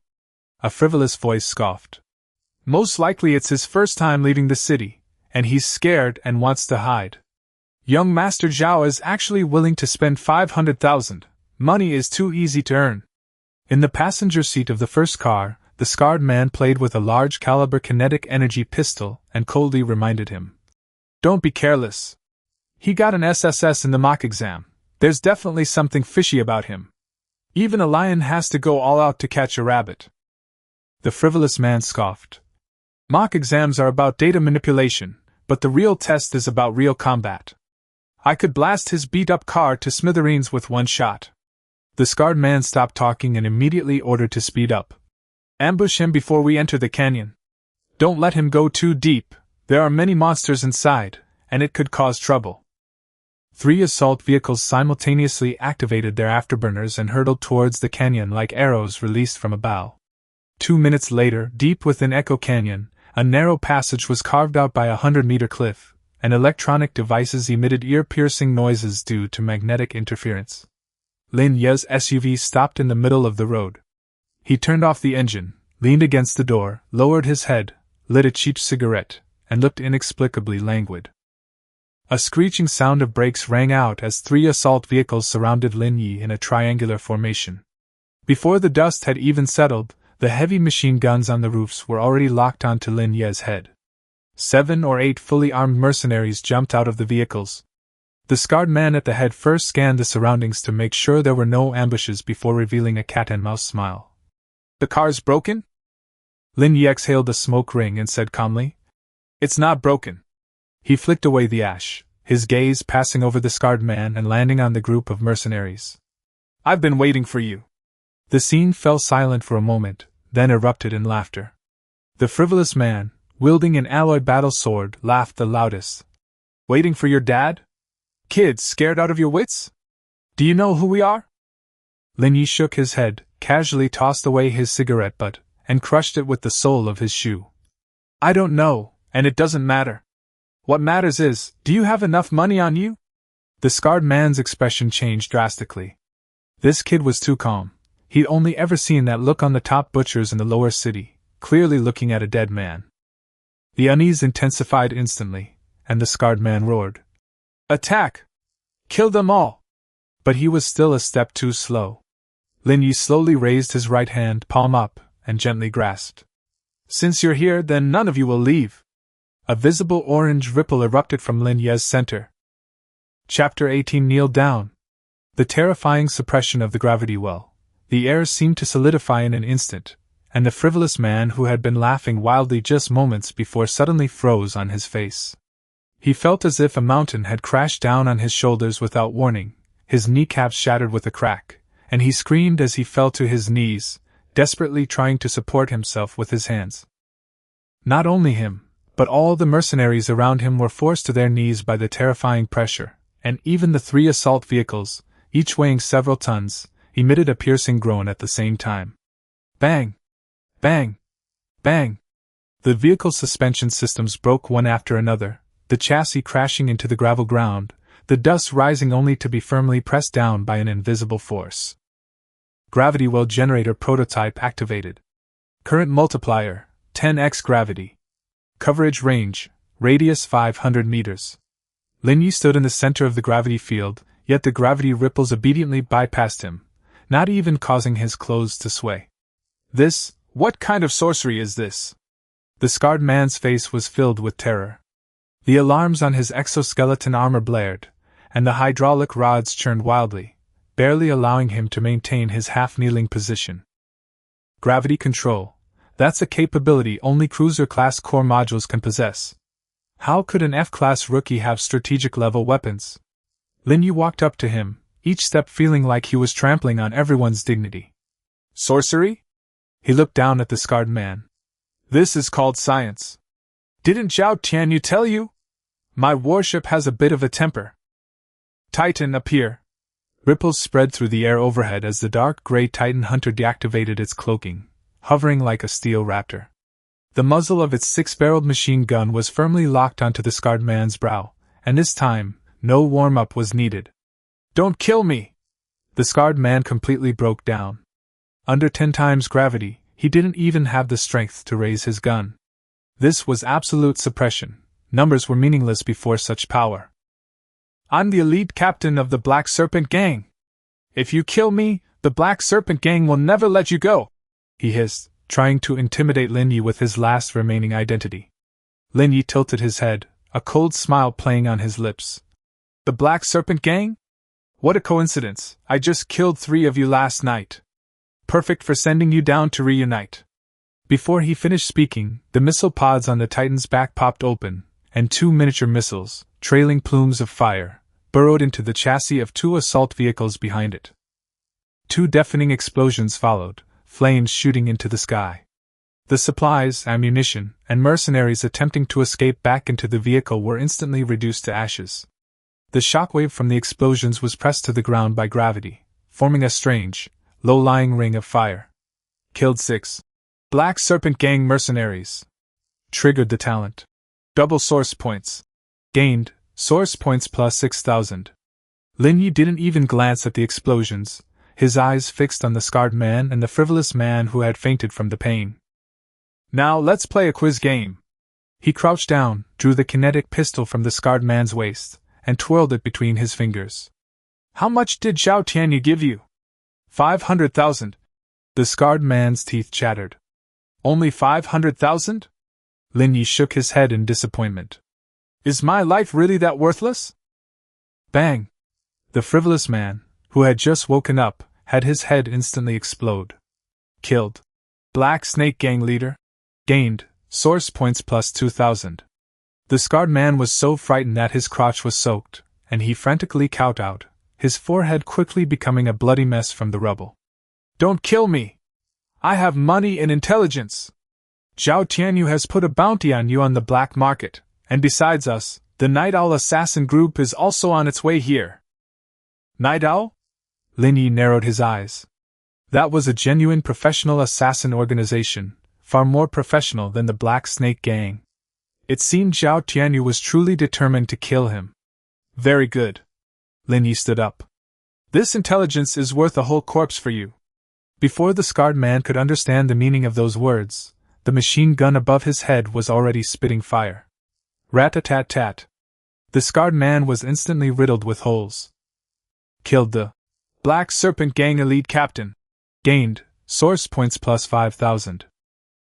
Speaker 1: A frivolous voice scoffed. "Most likely it's his first time leaving the city, and he's scared and wants to hide. Young Master Zhao is actually willing to spend 500,000. Money is too easy to earn." In the passenger seat of the first car, the scarred man played with a large caliber kinetic energy pistol and coldly reminded him, "Don't be careless. He got an SSS in the mock exam. There's definitely something fishy about him. Even a lion has to go all out to catch a rabbit." The frivolous man scoffed. "Mock exams are about data manipulation, but the real test is about real combat. I could blast his beat-up car to smithereens with one shot." The scarred man stopped talking and immediately ordered to speed up. "Ambush him before we enter the canyon. Don't let him go too deep, there are many monsters inside, and it could cause trouble." 3 assault vehicles simultaneously activated their afterburners and hurtled towards the canyon like arrows released from a bow. 2 minutes later, deep within Echo Canyon, a narrow passage was carved out by a 100-meter cliff, and electronic devices emitted ear-piercing noises due to magnetic interference. Lin Ye's SUV stopped in the middle of the road. He turned off the engine, leaned against the door, lowered his head, lit a cheap cigarette, and looked inexplicably languid. A screeching sound of brakes rang out as 3 assault vehicles surrounded Lin Ye in a triangular formation. Before the dust had even settled, the heavy machine guns on the roofs were already locked onto Lin Ye's head. 7 or 8 fully armed mercenaries jumped out of the vehicles. The scarred man at the head first scanned the surroundings to make sure there were no ambushes before revealing a cat-and-mouse smile. "The car's broken?" Lin Ye exhaled a smoke ring and said calmly, "It's not broken." He flicked away the ash, his gaze passing over the scarred man and landing on the group of mercenaries. "I've been waiting for you." The scene fell silent for a moment, then erupted in laughter. The frivolous man, wielding an alloy battle sword, laughed the loudest. "Waiting for your dad? Kids, scared out of your wits? Do you know who we are?" Lin Ye shook his head, casually tossed away his cigarette butt, and crushed it with the sole of his shoe. "I don't know, and it doesn't matter. What matters is, do you have enough money on you?" The scarred man's expression changed drastically. This kid was too calm. He'd only ever seen that look on the top butchers in the lower city, clearly looking at a dead man. The unease intensified instantly, and the scarred man roared, "Attack! Kill them all!" But he was still a step too slow. Lin Ye slowly raised his right hand, palm up, and gently grasped. "Since you're here, then none of you will leave." A visible orange ripple erupted from Lin Ye's center. Chapter 18. Kneel down. The terrifying suppression of the gravity well. The air seemed to solidify in an instant, and the frivolous man who had been laughing wildly just moments before suddenly froze on his face. He felt as if a mountain had crashed down on his shoulders without warning, his kneecaps shattered with a crack, and he screamed as he fell to his knees, desperately trying to support himself with his hands. Not only him, but all the mercenaries around him were forced to their knees by the terrifying pressure, and even the 3 assault vehicles, each weighing several tons, emitted a piercing groan at the same time. Bang! Bang! Bang! The vehicle suspension systems broke one after another, the chassis crashing into the gravel ground, the dust rising only to be firmly pressed down by an invisible force. Gravity well generator prototype activated. Current multiplier, 10x gravity. Coverage range, Radius 500 meters. Lin Ye stood in the center of the gravity field, yet the gravity ripples obediently bypassed him, not even causing his clothes to sway. What kind of sorcery is this? The scarred man's face was filled with terror. The alarms on his exoskeleton armor blared, and the hydraulic rods churned wildly, barely allowing him to maintain his half-kneeling position. Gravity control. That's a capability only cruiser-class core modules can possess. How could an F-class rookie have strategic-level weapons? Lin Ye walked up to him, each step feeling like he was trampling on everyone's dignity. Sorcery? He looked down at the scarred man. This is called science. Didn't Zhao Tianyu tell you? My warship has a bit of a temper. Titan, appear. Ripples spread through the air overhead as the dark gray Titan hunter deactivated its cloaking, hovering like a steel raptor. The muzzle of its 6-barreled machine gun was firmly locked onto the scarred man's brow, and this time, no warm-up was needed. Don't kill me! The scarred man completely broke down. Under 10 times gravity, he didn't even have the strength to raise his gun. This was absolute suppression. Numbers were meaningless before such power. I'm the elite captain of the Black Serpent Gang. If you kill me, the Black Serpent Gang will never let you go, he hissed, trying to intimidate Lin Ye with his last remaining identity. Lin Ye tilted his head, a cold smile playing on his lips. The Black Serpent Gang? What a coincidence, I just killed 3 of you last night. Perfect for sending you down to reunite. Before he finished speaking, the missile pods on the Titan's back popped open, and 2 miniature missiles, trailing plumes of fire, burrowed into the chassis of 2 assault vehicles behind it. 2 deafening explosions followed, flames shooting into the sky. The supplies, ammunition, and mercenaries attempting to escape back into the vehicle were instantly reduced to ashes. The shockwave from the explosions was pressed to the ground by gravity, forming a strange, low-lying ring of fire. Killed 6. Black Serpent Gang mercenaries. Triggered the talent. Double source points. Gained, source points plus 6,000. Lin Ye didn't even glance at the explosions, his eyes fixed on the scarred man and the frivolous man who had fainted from the pain. Now let's play a quiz game. He crouched down, drew the kinetic pistol from the scarred man's waist, and twirled it between his fingers. How much did Zhao Tianyu give you? 500,000. The scarred man's teeth chattered. Only 500,000? Lin Ye shook his head in disappointment. Is my life really that worthless? Bang! The frivolous man, who had just woken up, had his head instantly explode. Killed. Black Snake Gang leader. Gained, source points plus 2,000. The scarred man was so frightened that his crotch was soaked, and he frantically kowtowed, his forehead quickly becoming a bloody mess from the rubble. Don't kill me! I have money and intelligence! Zhao Tianyu has put a bounty on you on the black market, and besides us, the Night Owl assassin group is also on its way here. Night Owl? Lin Ye narrowed his eyes. That was a genuine professional assassin organization, far more professional than the Black Snake Gang. It seemed Zhao Tianyu was truly determined to kill him. Very good. Lin Ye stood up. This intelligence is worth a whole corpse for you. Before the scarred man could understand the meaning of those words, the machine gun above his head was already spitting fire. Rat-a-tat-tat. The scarred man was instantly riddled with holes. Killed the Black Serpent Gang elite captain. Gained, source points plus 5,000.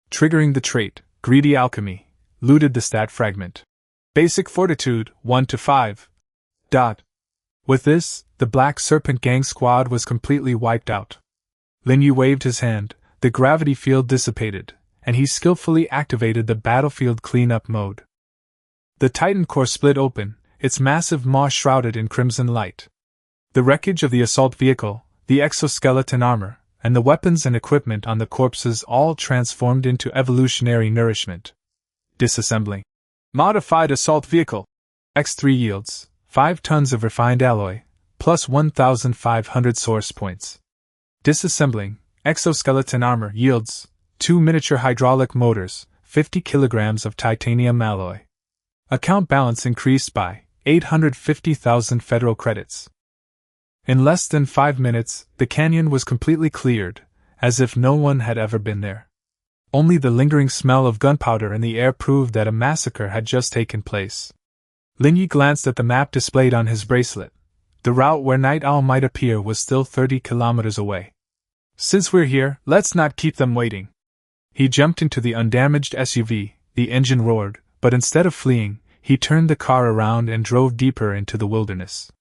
Speaker 1: Triggering the trait, Greedy Alchemy. Looted the stat fragment. Basic Fortitude, 1 to 5. With this, the Black Serpent Gang squad was completely wiped out. Lin Ye waved his hand, the gravity field dissipated, and he skillfully activated the battlefield cleanup mode. The Titan core split open, its massive maw shrouded in crimson light. The wreckage of the assault vehicle, the exoskeleton armor, and the weapons and equipment on the corpses all transformed into evolutionary nourishment. Disassembling. Modified assault vehicle. X3 yields 5 tons of refined alloy, plus 1,500 source points. Disassembling. Exoskeleton armor yields 2 miniature hydraulic motors, 50 kilograms of titanium alloy. Account balance increased by 850,000 federal credits. In less than 5 minutes, the canyon was completely cleared, as if no one had ever been there. Only the lingering smell of gunpowder in the air proved that a massacre had just taken place. Lin Ye glanced at the map displayed on his bracelet. The route where Night Owl might appear was still 30 kilometers away. Since we're here, let's not keep them waiting. He jumped into the undamaged SUV, the engine roared, but instead of fleeing, he turned the car around and drove deeper into the wilderness.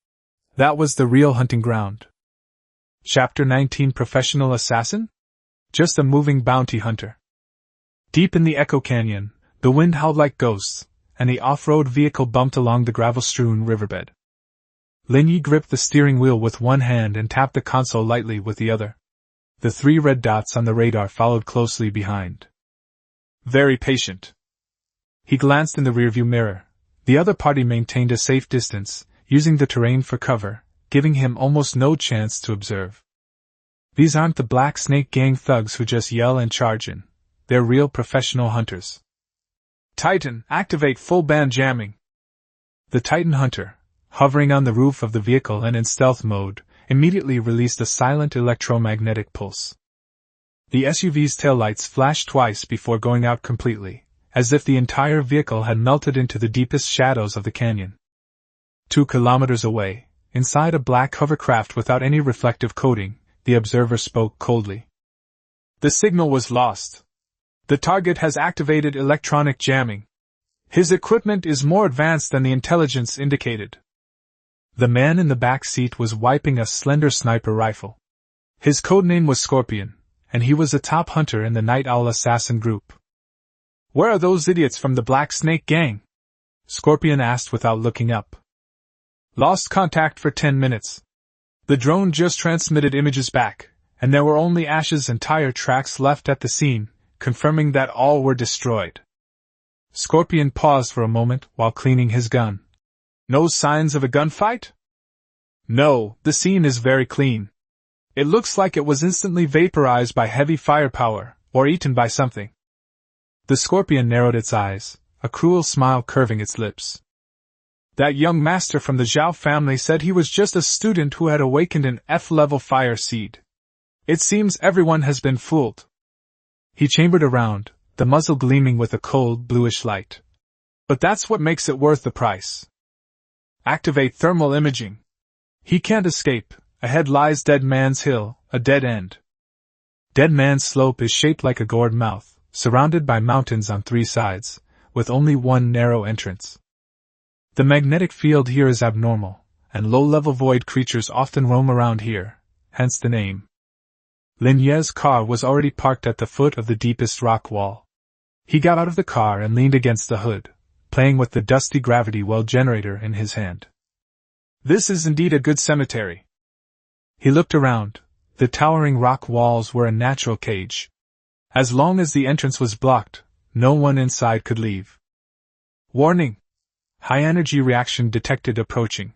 Speaker 1: That was the real hunting ground. Chapter 19 Professional Assassin? Just a moving bounty hunter. Deep in the Echo Canyon, the wind howled like ghosts, and the off-road vehicle bumped along the gravel-strewn riverbed. Lin Ye gripped the steering wheel with one hand and tapped the console lightly with the other. The 3 red dots on the radar followed closely behind. Very patient. He glanced in the rearview mirror. The other party maintained a safe distance, using the terrain for cover, giving him almost no chance to observe. These aren't the Black Snake Gang thugs who just yell and charge in. They're real professional hunters. Titan, activate full band jamming. The Titan hunter, hovering on the roof of the vehicle and in stealth mode, immediately released a silent electromagnetic pulse. The SUV's taillights flashed twice before going out completely, as if the entire vehicle had melted into the deepest shadows of the canyon. 2 kilometers away, inside a black hovercraft without any reflective coating, the observer spoke coldly. The signal was lost. The target has activated electronic jamming. His equipment is more advanced than the intelligence indicated. The man in the back seat was wiping a slender sniper rifle. His codename was Scorpion, and he was a top hunter in the Night Owl assassin group. Where are those idiots from the Black Snake Gang? Scorpion asked without looking up. Lost contact for 10 minutes. The drone just transmitted images back, and there were only ashes and tire tracks left at the scene, confirming that all were destroyed. Scorpion paused for a moment while cleaning his gun. No signs of a gunfight? No, the scene is very clean. It looks like it was instantly vaporized by heavy firepower, or eaten by something. The Scorpion narrowed its eyes, a cruel smile curving its lips. That young master from the Zhao family said he was just a student who had awakened an F-level fire seed. It seems everyone has been fooled. He chambered around, the muzzle gleaming with a cold, bluish light. But that's what makes it worth the price. Activate thermal imaging. He can't escape. Ahead lies Dead Man's Hill, a dead end. Dead Man's Slope is shaped like a gourd mouth, surrounded by mountains on 3 sides, with only one narrow entrance. The magnetic field here is abnormal, and low-level void creatures often roam around here, hence the name. Lin Ye's car was already parked at the foot of the deepest rock wall. He got out of the car and leaned against the hood, playing with the dusty gravity well generator in his hand. This is indeed a good cemetery. He looked around. The towering rock walls were a natural cage. As long as the entrance was blocked, no one inside could leave. Warning! High-energy reaction detected approaching.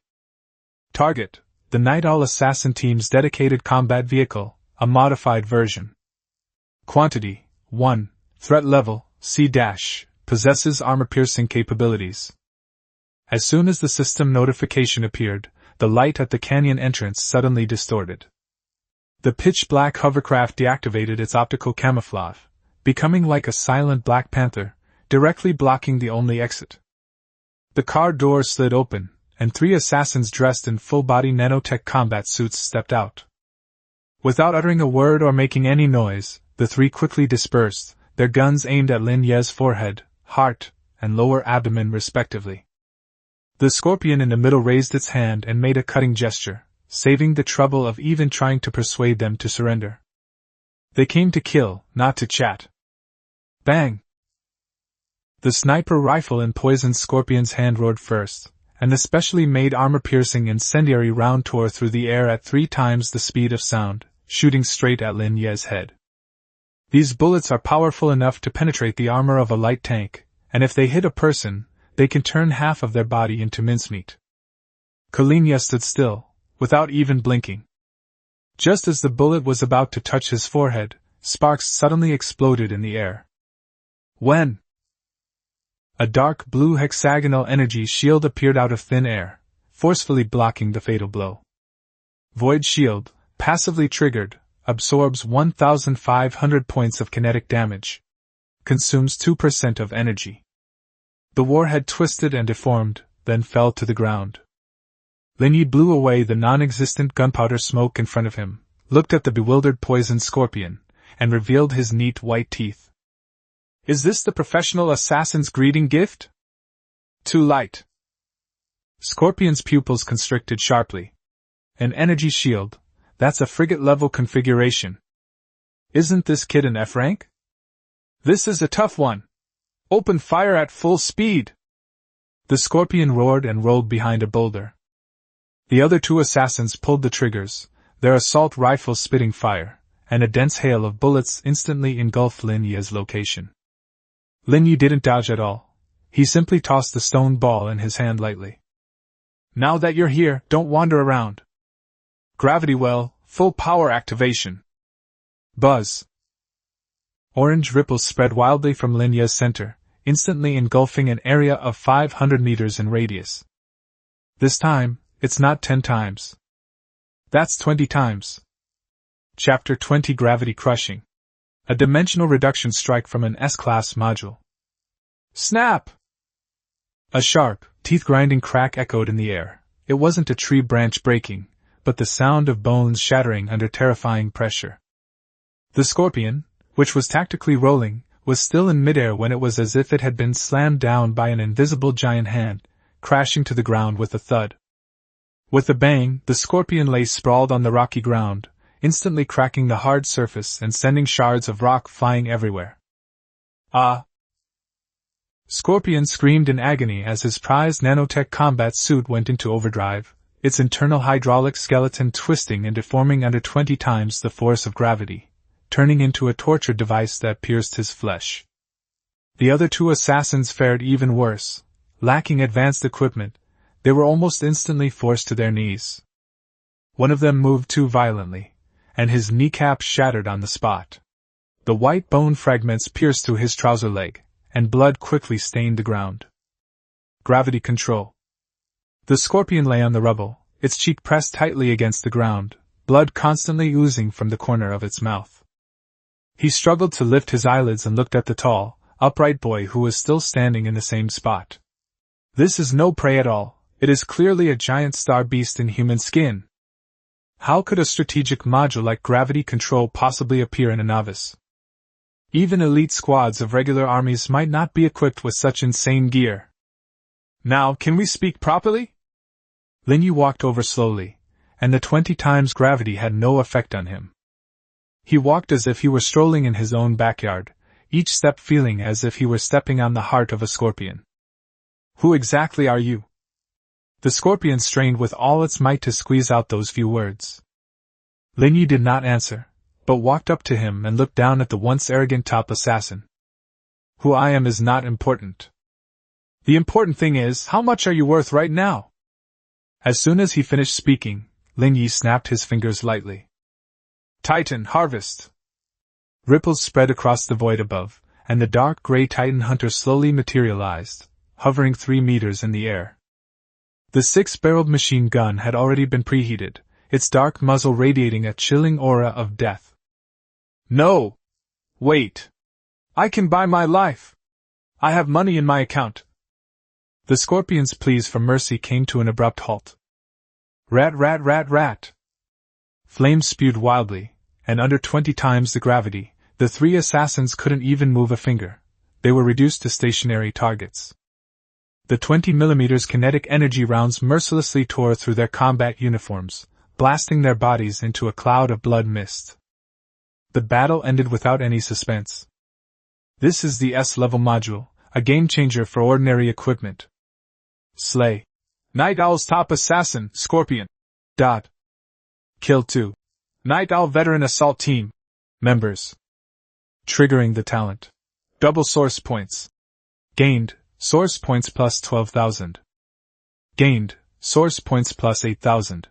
Speaker 1: Target: the Night Owl Assassin Team's dedicated combat vehicle, a modified version. Quantity: 1. Threat level: C-. Possesses armor-piercing capabilities. As soon as the system notification appeared, the light at the canyon entrance suddenly distorted. The pitch-black hovercraft deactivated its optical camouflage, becoming like a silent Black Panther, directly blocking the only exit. The car door slid open, and 3 assassins dressed in full-body nanotech combat suits stepped out. Without uttering a word or making any noise, the 3 quickly dispersed, their guns aimed at Lin Ye's forehead, heart, and lower abdomen respectively. The Scorpion in the middle raised its hand and made a cutting gesture, saving the trouble of even trying to persuade them to surrender. They came to kill, not to chat. Bang! The sniper rifle in Poison Scorpion's hand roared first, and the specially made armor-piercing incendiary round tore through the air at 3 times the speed of sound, shooting straight at Lin Ye's head. These bullets are powerful enough to penetrate the armor of a light tank, and if they hit a person, they can turn half of their body into mincemeat. Lin Ye stood still, without even blinking. Just as the bullet was about to touch his forehead, sparks suddenly exploded in the air. When? A dark blue hexagonal energy shield appeared out of thin air, forcefully blocking the fatal blow. Void shield, passively triggered, absorbs 1,500 points of kinetic damage. consumes 2% of energy. The warhead twisted and deformed, then fell to the ground. Lin Ye blew away the non-existent gunpowder smoke in front of him, looked at the bewildered poisoned scorpion, and revealed his neat white teeth. Is this the professional assassin's greeting gift? Too light. Scorpion's pupils constricted sharply. An energy shield, that's a frigate-level configuration. Isn't this kid an F rank? This is a tough one. Open fire at full speed! The scorpion roared and rolled behind a boulder. The other two assassins pulled the triggers, their assault rifles spitting fire, and a dense hail of bullets instantly engulfed Lin Ye's location. Lin Ye didn't dodge at all. He simply tossed the stone ball in his hand lightly. Now that you're here, don't wander around. Gravity well, full power activation. Buzz. Orange ripples spread wildly from Lin Ye's center, instantly engulfing an area of 500 meters in radius. This time, it's not 10 times. That's 20 times. Chapter 20 Gravity Crushing. A dimensional reduction strike from an S-class module. Snap! A sharp, teeth-grinding crack echoed in the air. It wasn't a tree branch breaking, but the sound of bones shattering under terrifying pressure. The scorpion, which was tactically rolling, was still in midair when it was as if it had been slammed down by an invisible giant hand, crashing to the ground with a thud. With a bang, the scorpion lay sprawled on the rocky ground, instantly cracking the hard surface and sending shards of rock flying everywhere. Ah! Scorpion screamed in agony as his prized nanotech combat suit went into overdrive, its internal hydraulic skeleton twisting and deforming under 20 times the force of gravity, turning into a torture device that pierced his flesh. The other two assassins fared even worse. Lacking advanced equipment, they were almost instantly forced to their knees. One of them moved too violently, and his kneecap shattered on the spot. The white bone fragments pierced through his trouser leg, and blood quickly stained the ground. Gravity control. The scorpion lay on the rubble, its cheek pressed tightly against the ground, blood constantly oozing from the corner of its mouth. He struggled to lift his eyelids and looked at the tall, upright boy who was still standing in the same spot. This is no prey at all, it is clearly a giant star beast in human skin. How could a strategic module like gravity control possibly appear in a novice? Even elite squads of regular armies might not be equipped with such insane gear. Now, can we speak properly? Lin Ye walked over slowly, and the 20 times gravity had no effect on him. He walked as if he were strolling in his own backyard, each step feeling as if he were stepping on the heart of a scorpion. Who exactly are you? The scorpion strained with all its might to squeeze out those few words. Lin Ye did not answer, but walked up to him and looked down at the once arrogant top assassin. Who I am is not important. The important thing is, how much are you worth right now? As soon as he finished speaking, Lin Ye snapped his fingers lightly. Titan harvest! Ripples spread across the void above, and the dark gray Titan hunter slowly materialized, hovering 3 meters in the air. The 6-barreled machine gun had already been preheated, its dark muzzle radiating a chilling aura of death. No! Wait! I can buy my life! I have money in my account! The scorpion's pleas for mercy came to an abrupt halt. Rat rat rat rat! Flames spewed wildly, and under 20 times the gravity, the 3 assassins couldn't even move a finger. They were reduced to stationary targets. The 20mm kinetic energy rounds mercilessly tore through their combat uniforms, blasting their bodies into a cloud of blood mist. The battle ended without any suspense. This is the S-level module, a game-changer for ordinary equipment. Slay. Night Owl's top assassin, Scorpion. Kill 2. Night Owl Veteran Assault Team. Members. Triggering the talent. Double source points. Gained. Source points plus 12,000. Gained. Source points plus 8,000.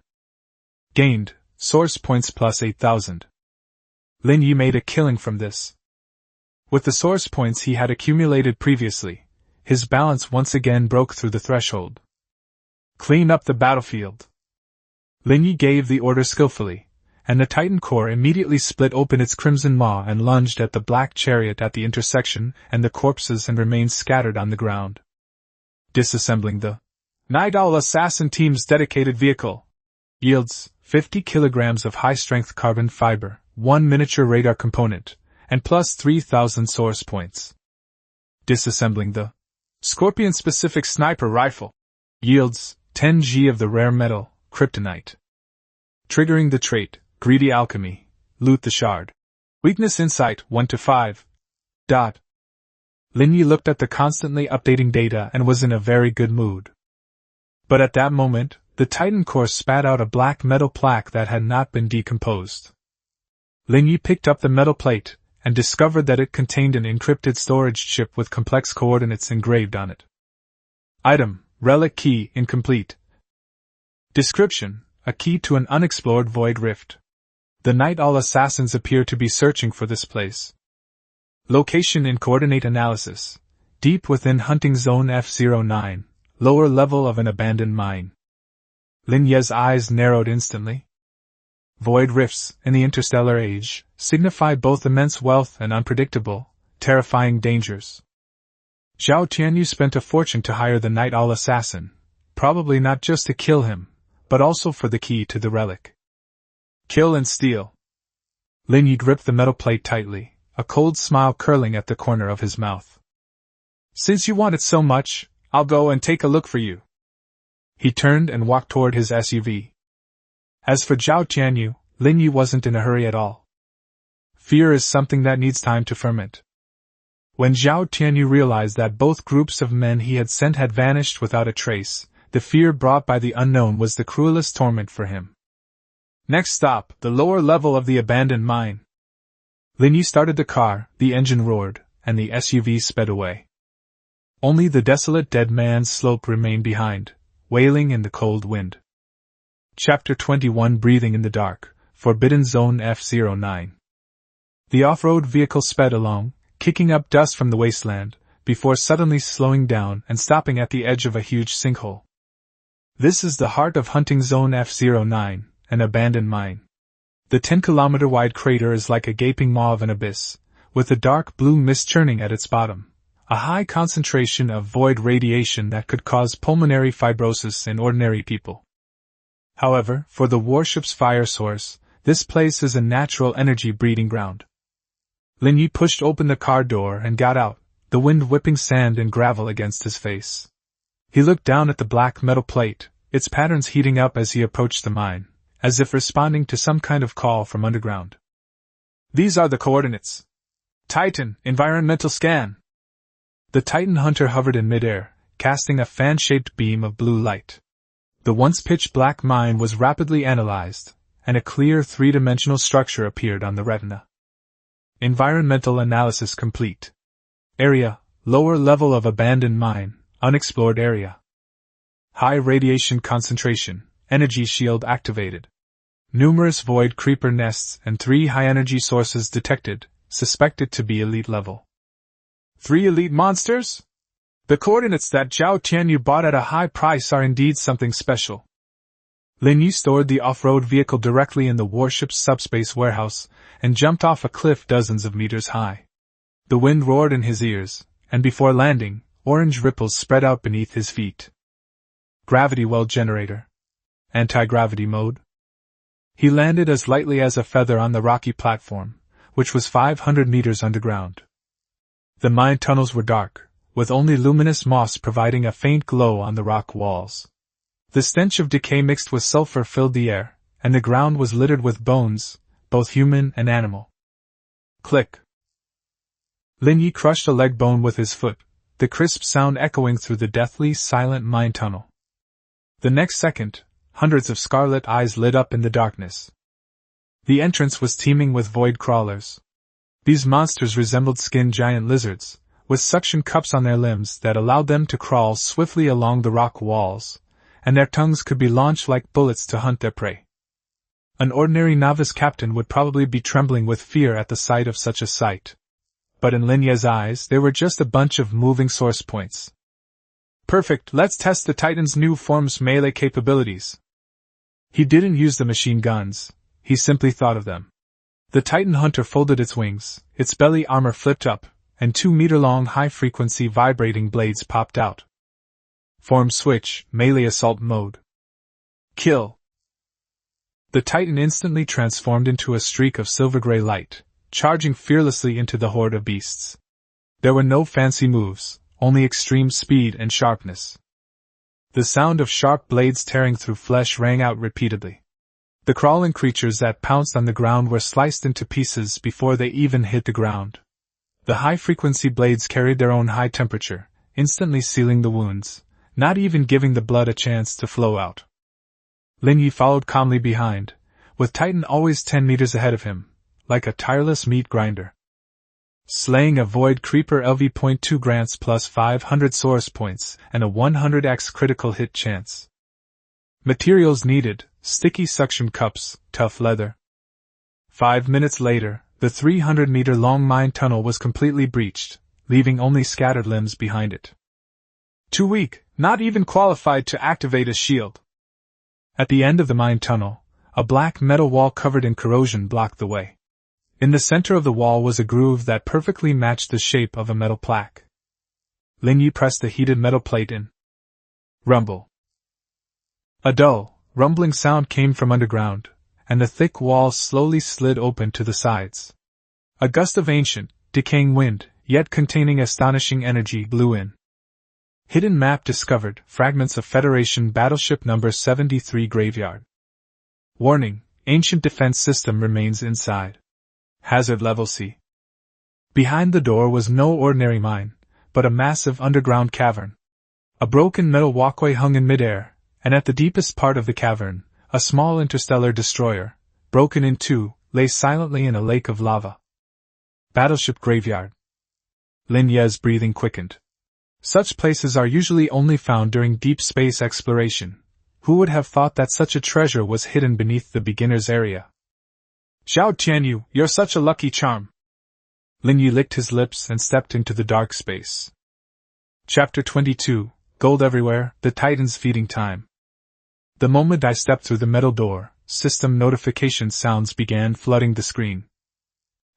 Speaker 1: Gained. Source points plus 8,000. Lin Ye made a killing from this. With the source points he had accumulated previously, his balance once again broke through the threshold. Clean up the battlefield. Lin Ye gave the order skillfully, and the Titan core immediately split open its crimson maw and lunged at the black chariot at the intersection, and the corpses and remains scattered on the ground. Disassembling the Night Owl Assassin Team's dedicated vehicle. Yields 50 kilograms of high-strength carbon fiber, 1 miniature radar component, and plus 3,000 source points. Disassembling the Scorpion-specific sniper rifle. Yields 10 G of the rare metal, kryptonite. Triggering the trait, Greedy Alchemy, loot the shard. Weakness Insight 1 to 5. Lin Ye looked at the constantly updating data and was in a very good mood. But at that moment, the Titan core spat out a black metal plaque that had not been decomposed. Lin Ye picked up the metal plate and discovered that it contained an encrypted storage chip with complex coordinates engraved on it. Item, relic key, incomplete. Description, a key to an unexplored void rift. The Night Owl assassins appear to be searching for this place. Location in coordinate analysis. Deep within hunting zone F09, lower level of an abandoned mine. Lin Ye's eyes narrowed instantly. Void rifts, in the interstellar age, signify both immense wealth and unpredictable, terrifying dangers. Zhao Tianyu spent a fortune to hire the Night Owl assassin, probably not just to kill him, but also for the key to the relic. Kill and steal. Lin Ye gripped the metal plate tightly, a cold smile curling at the corner of his mouth. Since you want it so much, I'll go and take a look for you. He turned and walked toward his SUV. As for Zhao Tianyu, Lin Ye wasn't in a hurry at all. Fear is something that needs time to ferment. When Zhao Tianyu realized that both groups of men he had sent had vanished without a trace, the fear brought by the unknown was the cruelest torment for him. Next stop, the lower level of the abandoned mine. Lin Ye started the car, the engine roared, and the SUV sped away. Only the desolate dead man's slope remained behind, wailing in the cold wind. Chapter 21 Breathing in the Dark, Forbidden Zone F09. The off-road vehicle sped along, kicking up dust from the wasteland, before suddenly slowing down and stopping at the edge of a huge sinkhole. This is the heart of hunting zone F09, an abandoned mine. The 10-kilometer-wide crater is like a gaping maw of an abyss, with a dark blue mist churning at its bottom, a high concentration of void radiation that could cause pulmonary fibrosis in ordinary people. However, for the warship's fire source, this place is a natural energy breeding ground. Lin Ye pushed open the car door and got out, the wind whipping sand and gravel against his face. He looked down at the black metal plate, its patterns heating up as he approached the mine, as if responding to some kind of call from underground. These are the coordinates. Titan, environmental scan. The Titan hunter hovered in midair, casting a fan-shaped beam of blue light. The once pitch-black mine was rapidly analyzed, and a clear three-dimensional structure appeared on the retina. Environmental analysis complete. Area, lower level of abandoned mine, unexplored area. High radiation concentration, energy shield activated. Numerous void creeper nests and 3 high-energy sources detected, suspected to be elite level. 3 elite monsters? The coordinates that Zhao Tianyu bought at a high price are indeed something special. Lin Ye stored the off-road vehicle directly in the warship's subspace warehouse and jumped off a cliff dozens of meters high. The wind roared in his ears, and before landing, orange ripples spread out beneath his feet. Gravity well generator. Anti-gravity mode. He landed as lightly as a feather on the rocky platform, which was 500 meters underground. The mine tunnels were dark, with only luminous moss providing a faint glow on the rock walls. The stench of decay mixed with sulfur filled the air, and the ground was littered with bones, both human and animal. Click. Lin Ye crushed a leg bone with his foot, the crisp sound echoing through the deathly silent mine tunnel. The next second, hundreds of scarlet eyes lit up in the darkness. The entrance was teeming with void crawlers. These monsters resembled skinned giant lizards, with suction cups on their limbs that allowed them to crawl swiftly along the rock walls, and their tongues could be launched like bullets to hunt their prey. An ordinary novice captain would probably be trembling with fear at the sight of such a sight. But in Lin Ye's eyes, they were just a bunch of moving source points. Perfect, let's test the Titan's new form's melee capabilities. He didn't use the machine guns, he simply thought of them. The Titan Hunter folded its wings, its belly armor flipped up, and 2-meter-long high-frequency vibrating blades popped out. Form switch, melee assault mode. Kill. The Titan instantly transformed into a streak of silver-gray light, charging fearlessly into the horde of beasts. There were no fancy moves, only extreme speed and sharpness. The sound of sharp blades tearing through flesh rang out repeatedly. The crawling creatures that pounced on the ground were sliced into pieces before they even hit the ground. The high-frequency blades carried their own high temperature, instantly sealing the wounds, not even giving the blood a chance to flow out. Lin Ye followed calmly behind, with Titan always 10 meters ahead of him, like a tireless meat grinder. Slaying a void creeper LV.2 grants plus 500 source points and a 100x critical hit chance. Materials needed: sticky suction cups, tough leather. 5 minutes later, the 300-meter-long mine tunnel was completely breached, leaving only scattered limbs behind it. Too weak, not even qualified to activate a shield. At the end of the mine tunnel, a black metal wall covered in corrosion blocked the way. In the center of the wall was a groove that perfectly matched the shape of a metal plaque. Lin Ye pressed the heated metal plate in. Rumble. A dull, rumbling sound came from underground, and the thick walls slowly slid open to the sides. A gust of ancient, decaying wind, yet containing astonishing energy, blew in. Hidden map discovered, fragments of Federation Battleship No. 73 graveyard. Warning, ancient defense system remains inside. Hazard level C. Behind the door was no ordinary mine, but a massive underground cavern. A broken metal walkway hung in midair, and at the deepest part of the cavern, a small interstellar destroyer, broken in two, lay silently in a lake of lava. Battleship graveyard. Lin Ye's breathing quickened. Such places are usually only found during deep space exploration. Who would have thought that such a treasure was hidden beneath the beginner's area? Zhao Tianyu, you're such a lucky charm. Lin Ye licked his lips and stepped into the dark space. Chapter 22, Gold Everywhere, the Titan's Feeding Time. The moment I stepped through the metal door, system notification sounds began flooding the screen.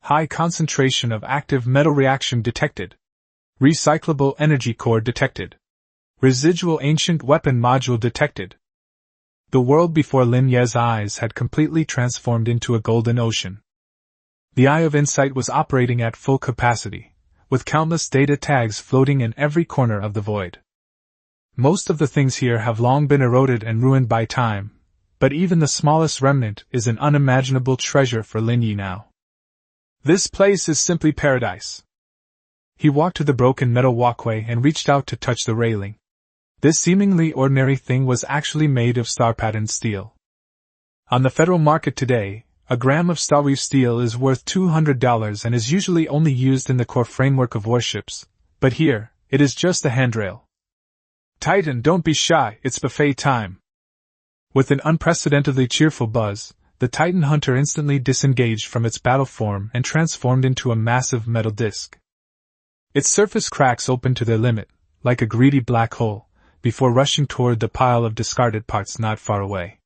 Speaker 1: High concentration of active metal reaction detected. Recyclable energy core detected. Residual ancient weapon module detected. The world before Lin Ye's eyes had completely transformed into a golden ocean. The Eye of Insight was operating at full capacity, with countless data tags floating in every corner of the void. Most of the things here have long been eroded and ruined by time, but even the smallest remnant is an unimaginable treasure for Lin Ye now. This place is simply paradise. He walked to the broken metal walkway and reached out to touch the railing. This seemingly ordinary thing was actually made of star-patterned steel. On the federal market today, a gram of star-weave steel is worth $200 and is usually only used in the core framework of warships, but here, it is just a handrail. Titan, don't be shy, it's buffet time. With an unprecedentedly cheerful buzz, the Titan Hunter instantly disengaged from its battle form and transformed into a massive metal disc. Its surface cracks opened to their limit, like a greedy black hole, before rushing toward the pile of discarded parts not far away.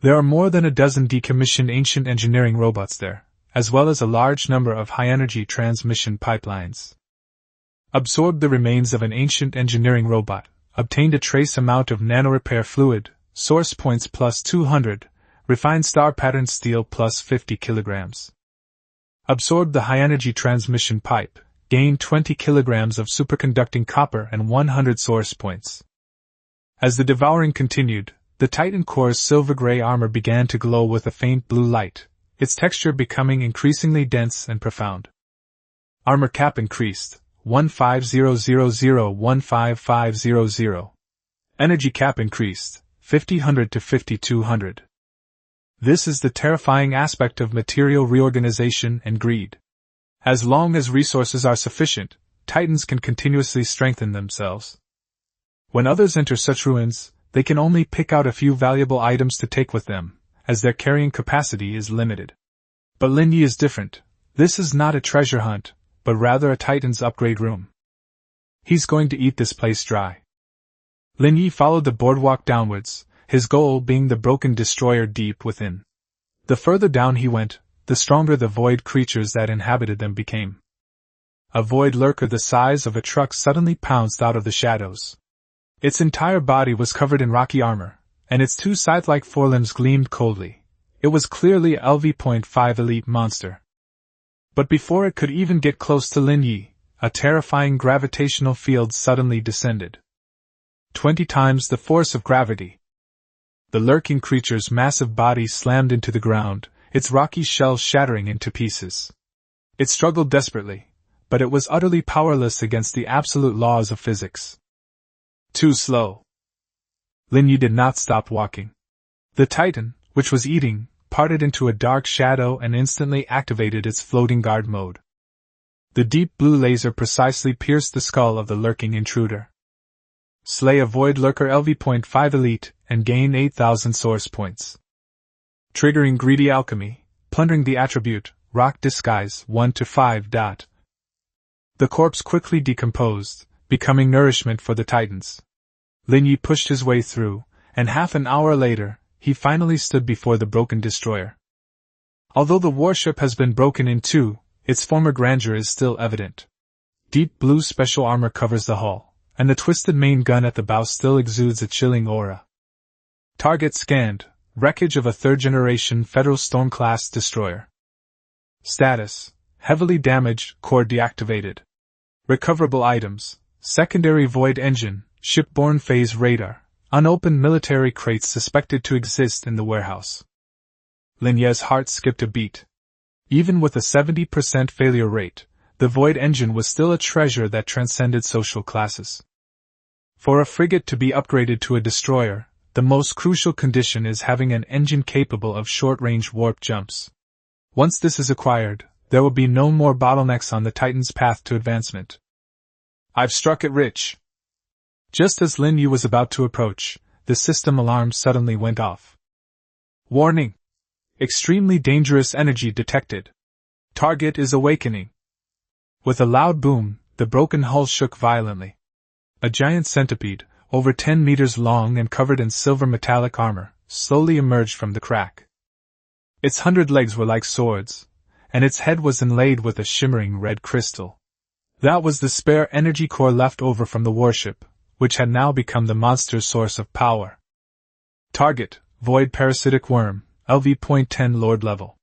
Speaker 1: There are more than a dozen decommissioned ancient engineering robots there, as well as a large number of high-energy transmission pipelines. Absorbed the remains of an ancient engineering robot, obtained a trace amount of nanorepair fluid, source points plus 200, refined star-patterned steel plus 50 kilograms. Absorbed the high-energy transmission pipe, gained 20 kilograms of superconducting copper and 100 source points. As the devouring continued, the Titan core's silver-gray armor began to glow with a faint blue light, its texture becoming increasingly dense and profound. Armor cap increased, 15000-15500. Energy cap increased, 5000 to 5200. This is the terrifying aspect of material reorganization and greed. As long as resources are sufficient, Titans can continuously strengthen themselves. When others enter such ruins, they can only pick out a few valuable items to take with them, as their carrying capacity is limited. But Lin Ye is different. This is not a treasure hunt, but rather a Titan's upgrade room. He's going to eat this place dry. Lin Ye followed the boardwalk downwards, his goal being the broken destroyer deep within. The further down he went, the stronger the void creatures that inhabited them became. A void lurker the size of a truck suddenly pounced out of the shadows. Its entire body was covered in rocky armor, and its two scythe-like forelimbs gleamed coldly. It was clearly a LV.5 elite monster. But before it could even get close to Lin Ye, a terrifying gravitational field suddenly descended. 20 times the force of gravity. The lurking creature's massive body slammed into the ground, its rocky shell shattering into pieces. It struggled desperately, but it was utterly powerless against the absolute laws of physics. Too slow. Lin Ye did not stop walking. The Titan, which was eating, parted into a dark shadow and instantly activated its floating guard mode. The deep blue laser precisely pierced the skull of the lurking intruder. Slay a void lurker LV.5 elite and gain 8,000 source points. Triggering greedy alchemy, plundering the attribute, rock disguise 1 to 5. The corpse quickly decomposed, becoming nourishment for the Titans. Lin Ye pushed his way through, and half an hour later, he finally stood before the broken destroyer. Although the warship has been broken in two, its former grandeur is still evident. Deep blue special armor covers the hull, and the twisted main gun at the bow still exudes a chilling aura. Target scanned, wreckage of a third-generation Federal Storm-class destroyer. Status: heavily damaged, core deactivated. Recoverable items: secondary void engine, shipborne phase radar, unopened military crates suspected to exist in the warehouse. Lin Ye's heart skipped a beat. Even with a 70% failure rate, the void engine was still a treasure that transcended social classes. For a frigate to be upgraded to a destroyer, the most crucial condition is having an engine capable of short-range warp jumps. Once this is acquired, there will be no more bottlenecks on the Titan's path to advancement. I've struck it rich. Just as Lin Ye was about to approach, the system alarm suddenly went off. Warning! Extremely dangerous energy detected. Target is awakening. With a loud boom, the broken hull shook violently. A giant centipede, over 10 meters long and covered in silver metallic armor, slowly emerged from the crack. Its 100 legs were like swords, and its head was inlaid with a shimmering red crystal. That was the spare energy core left over from the warship, which had now become the monster's source of power. Target: Void Parasitic Worm, LV.10 Lord level.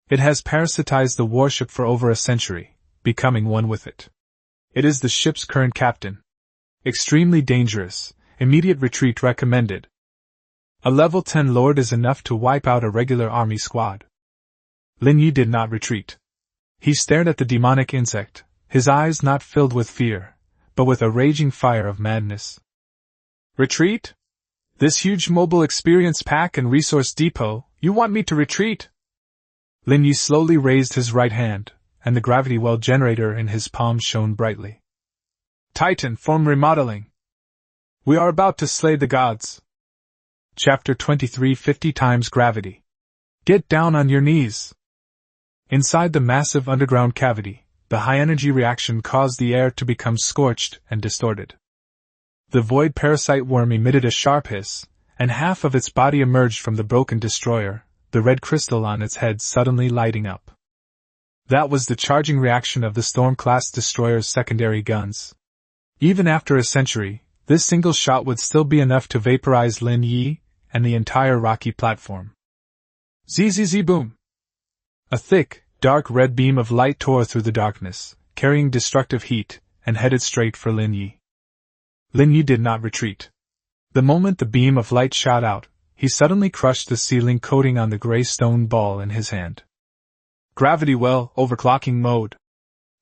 Speaker 1: It has parasitized the warship for over a century, becoming one with it. It is the ship's current captain. Extremely dangerous, immediate retreat recommended. A level 10 Lord is enough to wipe out a regular army squad. Lin Ye did not retreat. He stared at the demonic insect, his eyes not filled with fear, but with a raging fire of madness. Retreat? This huge mobile experience pack and resource depot, you want me to retreat? Lin Ye slowly raised his right hand, and the gravity well generator in his palm shone brightly. Titan form remodeling. We are about to slay the gods. Chapter 23 50 times gravity. Get down on your knees. Inside the massive underground cavity, the high-energy reaction caused the air to become scorched and distorted. The void parasite worm emitted a sharp hiss, and half of its body emerged from the broken destroyer, the red crystal on its head suddenly lighting up. That was the charging reaction of the Storm-class destroyer's secondary guns. Even after a century, this single shot would still be enough to vaporize Lin Ye and the entire rocky platform. Zzz boom! A thick, dark red beam of light tore through the darkness, carrying destructive heat, and headed straight for Lin Ye. Lin Ye did not retreat. The moment the beam of light shot out, he suddenly crushed the sealing coating on the gray stone ball in his hand. Gravity well, overclocking mode.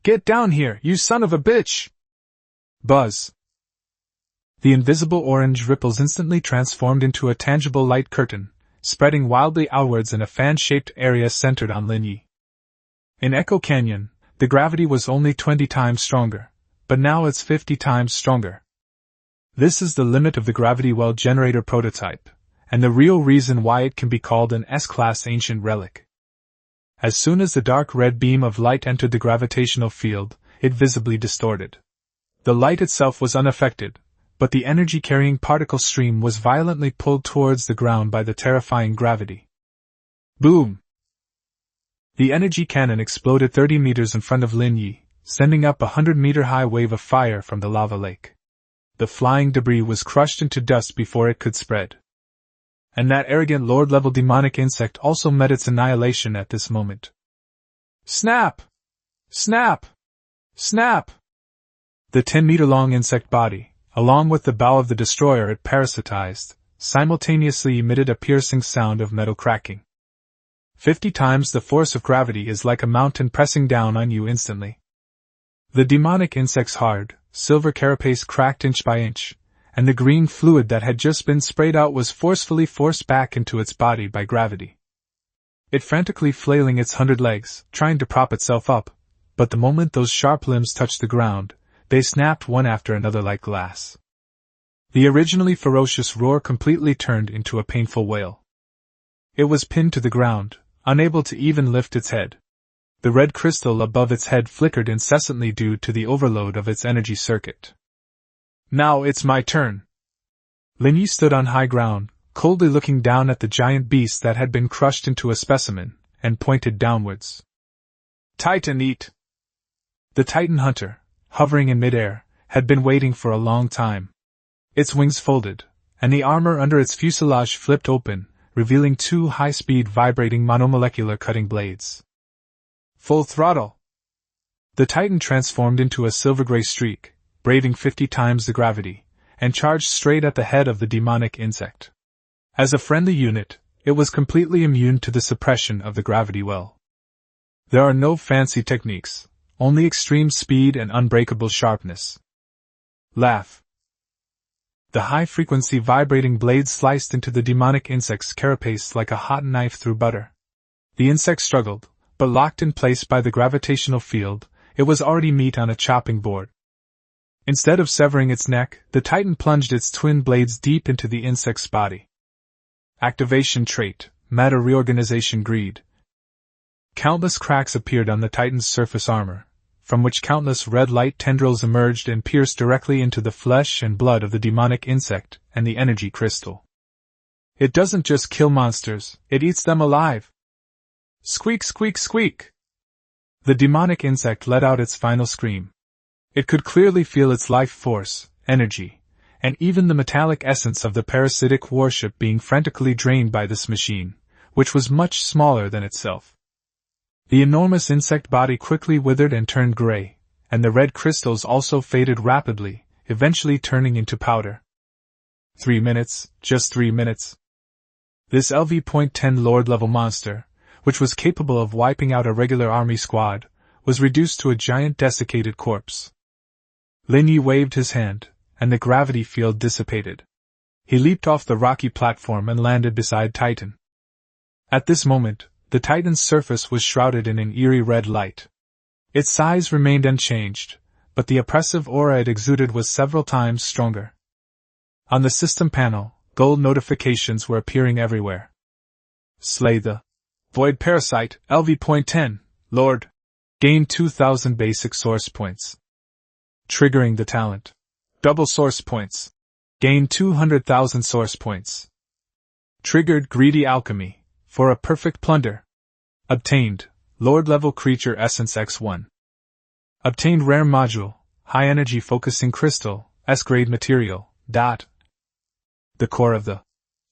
Speaker 1: Get down here, you son of a bitch! Buzz. The invisible orange ripples instantly transformed into a tangible light curtain, spreading wildly outwards in a fan-shaped area centered on Lin Ye. In Echo Canyon, the gravity was only 20 times stronger, but now it's 50 times stronger. This is the limit of the gravity well generator prototype, and the real reason why it can be called an S-class ancient relic. As soon as the dark red beam of light entered the gravitational field, it visibly distorted. The light itself was unaffected, but the energy-carrying particle stream was violently pulled towards the ground by the terrifying gravity. Boom! The energy cannon exploded 30 meters in front of Lin Ye, sending up a 100-meter-high wave of fire from the lava lake. The flying debris was crushed into dust before it could spread. And that arrogant Lord-level demonic insect also met its annihilation at this moment. Snap! Snap! Snap! The 10-meter-long insect body, along with the bow of the destroyer it parasitized, simultaneously emitted a piercing sound of metal cracking. 50 times the force of gravity is like a mountain pressing down on you instantly. The demonic insect's hard, silver carapace cracked inch by inch, and the green fluid that had just been sprayed out was forcefully forced back into its body by gravity. It frantically flailing its 100 legs, trying to prop itself up, but the moment those sharp limbs touched the ground, they snapped one after another like glass. The originally ferocious roar completely turned into a painful wail. It was pinned to the ground, unable to even lift its head. The red crystal above its head flickered incessantly due to the overload of its energy circuit. Now it's my turn. Lin Ye stood on high ground, coldly looking down at the giant beast that had been crushed into a specimen, and pointed downwards. Titan eat! The Titan hunter, hovering in midair, had been waiting for a long time. Its wings folded, and the armor under its fuselage flipped open, revealing 2 high-speed vibrating monomolecular cutting blades. Full throttle! The Titan transformed into a silver-gray streak, braving 50 times the gravity, and charged straight at the head of the demonic insect. As a friendly unit, it was completely immune to the suppression of the gravity well. There are no fancy techniques, only extreme speed and unbreakable sharpness. Laugh! The high-frequency vibrating blades sliced into the demonic insect's carapace like a hot knife through butter. The insect struggled, but locked in place by the gravitational field, it was already meat on a chopping board. Instead of severing its neck, the Titan plunged its twin blades deep into the insect's body. Activation trait, matter reorganization greed. Countless cracks appeared on the Titan's surface armor, from which countless red light tendrils emerged and pierced directly into the flesh and blood of the demonic insect and the energy crystal. It doesn't just kill monsters, it eats them alive. Squeak, squeak, squeak! The demonic insect let out its final scream. It could clearly feel its life force, energy, and even the metallic essence of the parasitic warship being frantically drained by this machine, which was much smaller than itself. The enormous insect body quickly withered and turned gray, and the red crystals also faded rapidly, eventually turning into powder. 3 minutes, just 3 minutes. This LV.10 Lord-level monster, which was capable of wiping out a regular army squad, was reduced to a giant desiccated corpse. Lin Ye waved his hand, and the gravity field dissipated. He leaped off the rocky platform and landed beside Titan. At this moment, the Titan's surface was shrouded in an eerie red light. Its size remained unchanged, but the oppressive aura it exuded was several times stronger. On the system panel, gold notifications were appearing everywhere. Slay the Void Parasite, LV.10, Lord. Gain 2,000 basic source points. Triggering the talent. Double source points. Gain 200,000 source points. Triggered Greedy Alchemy, for a perfect plunder. Obtained, Lord-level creature essence X1. Obtained rare module, high energy focusing crystal, S-grade material, dot. The core of the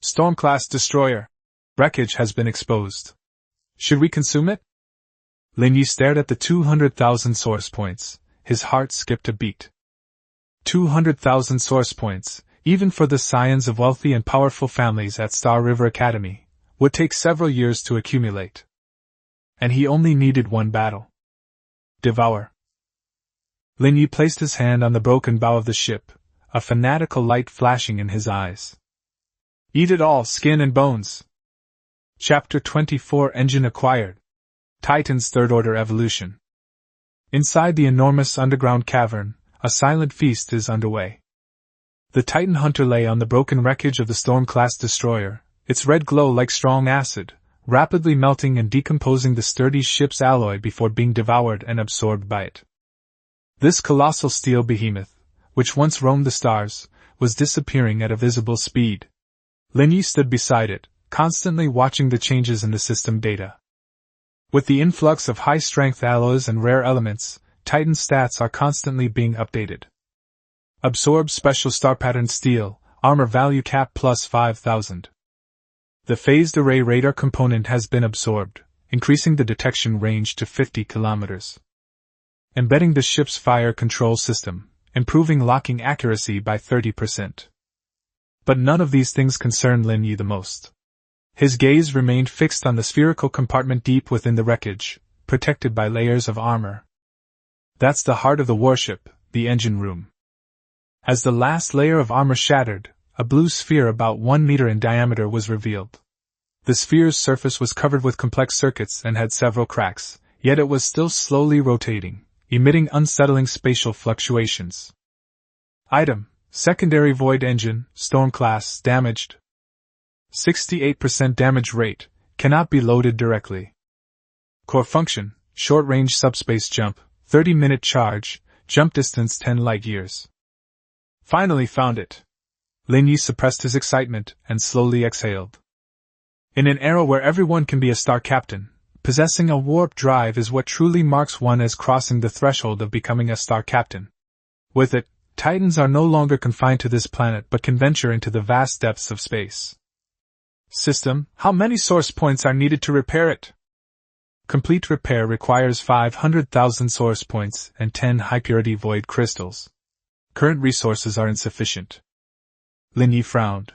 Speaker 1: Storm-class destroyer. Wreckage has been exposed. Should we consume it? Lin Ye stared at the 200,000 source points. His heart skipped a beat. 200,000 source points, even for the scions of wealthy and powerful families at Star River Academy, would take several years to accumulate. And he only needed one battle. Devour. Lin Ye placed his hand on the broken bow of the ship, a fanatical light flashing in his eyes. Eat it all, skin and bones. Chapter 24 Engine acquired. Titan's third-order evolution. Inside the enormous underground cavern, a silent feast is underway. The Titan hunter lay on the broken wreckage of the Storm-class destroyer, its red glow like strong acid, rapidly melting and decomposing the sturdy ship's alloy before being devoured and absorbed by it. This colossal steel behemoth, which once roamed the stars, was disappearing at a visible speed. Lin Ye stood beside it, constantly watching the changes in the system data. With the influx of high-strength alloys and rare elements, Titan's stats are constantly being updated. Absorbs special star-patterned steel, armor value cap plus 5,000. The phased array radar component has been absorbed, increasing the detection range to 50 kilometers. Embedding the ship's fire control system, improving locking accuracy by 30%. But none of these things concern Lin Ye the most. His gaze remained fixed on the spherical compartment deep within the wreckage, protected by layers of armor. That's the heart of the warship, the engine room. As the last layer of armor shattered, a blue sphere about 1 meter in diameter was revealed. The sphere's surface was covered with complex circuits and had several cracks, yet it was still slowly rotating, emitting unsettling spatial fluctuations. Item: Secondary Void Engine, Storm Class, damaged. 68% damage rate, cannot be loaded directly. Core function: short-range subspace jump, 30-minute charge, jump distance 10 light-years. Finally found it. Lin Ye suppressed his excitement and slowly exhaled. In an era where everyone can be a star captain, possessing a warp drive is what truly marks one as crossing the threshold of becoming a star captain. With it, Titans are no longer confined to this planet but can venture into the vast depths of space. System: how many source points are needed to repair it? Complete repair requires 500,000 source points and 10 high-purity void crystals. Current resources are insufficient. Lin Ye frowned.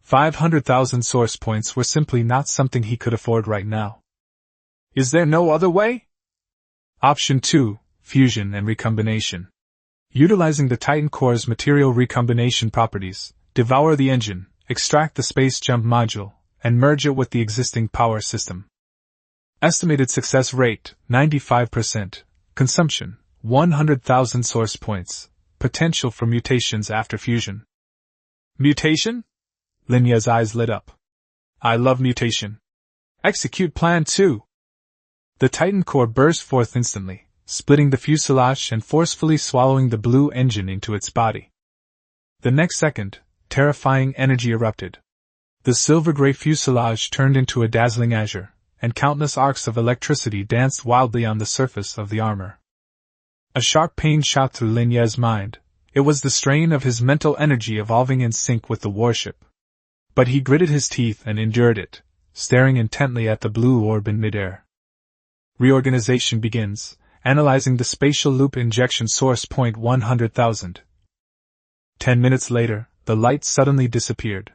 Speaker 1: 500,000 source points were simply not something he could afford right now. Is there no other way? Option 2, Fusion and Recombination. Utilizing the Titan core's material recombination properties, devour the engine, extract the space jump module, and merge it with the existing power system. Estimated success rate, 95%. Consumption, 100,000 source points. Potential for mutations after fusion. Mutation? Lin Ye's eyes lit up. I love mutation. Execute Plan 2. The Titan core burst forth instantly, splitting the fuselage and forcefully swallowing the blue engine into its body. The next second, terrifying energy erupted. The silver-gray fuselage turned into a dazzling azure, and countless arcs of electricity danced wildly on the surface of the armor. A sharp pain shot through Lin Ye's mind. It was the strain of his mental energy evolving in sync with the warship. But he gritted his teeth and endured it, staring intently at the blue orb in midair. Reorganization begins, analyzing the spatial loop injection source point 100,000. 10 minutes later, the light suddenly disappeared.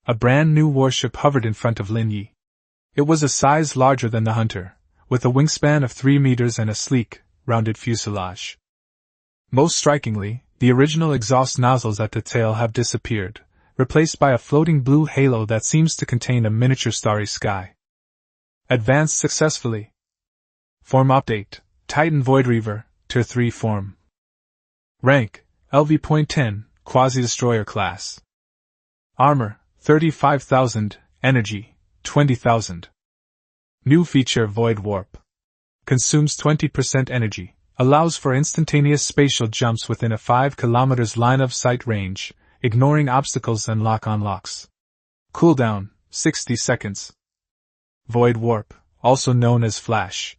Speaker 1: A brand new warship hovered in front of Lin Ye. It was a size larger than the Hunter, with a wingspan of 3 meters and a sleek, rounded fuselage. Most strikingly, the original exhaust nozzles at the tail have disappeared, replaced by a floating blue halo that seems to contain a miniature starry sky. Advanced successfully. Form update: Titan Void Reaver, Tier 3 form. Rank: LV.10, Quasi-Destroyer class. Armor: 35,000, Energy: 20,000. New feature: Void Warp. Consumes 20% energy, allows for instantaneous spatial jumps within a 5 km line of sight range, ignoring obstacles and lock-on locks. Cooldown: 60 seconds. Void Warp, also known as Flash.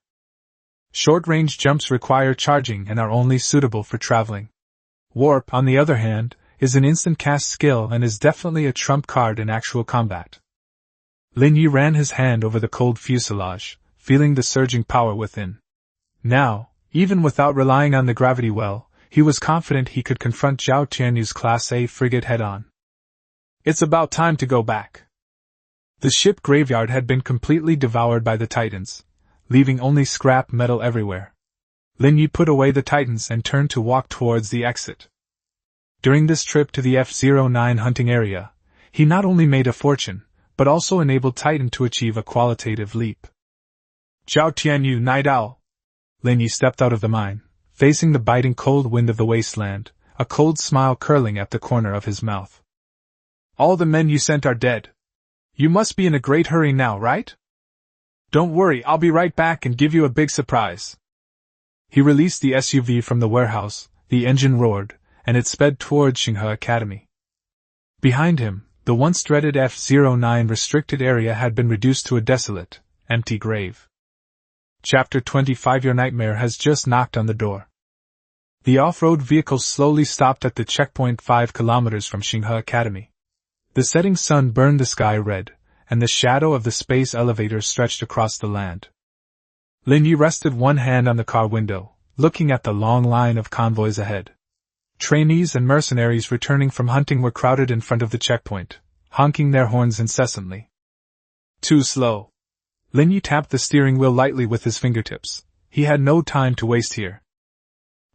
Speaker 1: Short-range jumps require charging and are only suitable for traveling. Warp, on the other hand, is an instant cast skill and is definitely a trump card in actual combat. Lin Ye ran his hand over the cold fuselage, feeling the surging power within. Now, even without relying on the gravity well, he was confident he could confront Zhao Tianyu's Class A frigate head-on. It's about time to go back. The ship graveyard had been completely devoured by the Titans, leaving only scrap metal everywhere. Lin Ye put away the Titans and turned to walk towards the exit. During this trip to the F-09 hunting area, he not only made a fortune, but also enabled Titan to achieve a qualitative leap. Zhao Tianyu, Night Owl. Lin Ye stepped out of the mine, facing the biting cold wind of the wasteland, a cold smile curling at the corner of his mouth. All the men you sent are dead. You must be in a great hurry now, right? Don't worry, I'll be right back and give you a big surprise. He released the SUV from the warehouse, the engine roared, and it sped towards Xinghe Academy. Behind him, The once dreaded F-09 restricted area had been reduced to a desolate, empty grave. Chapter 25. Your nightmare has just knocked on the door. The off-road vehicle slowly stopped at the checkpoint 5 kilometers from Xinghe Academy. The setting sun burned the sky red, and the shadow of the space elevator stretched across the land. Lin Ye rested one hand on the car window, looking at the long line of convoys ahead. Trainees and mercenaries returning from hunting were crowded in front of the checkpoint, honking their horns incessantly. Too slow. Lin Ye tapped the steering wheel lightly with his fingertips. He had no time to waste here.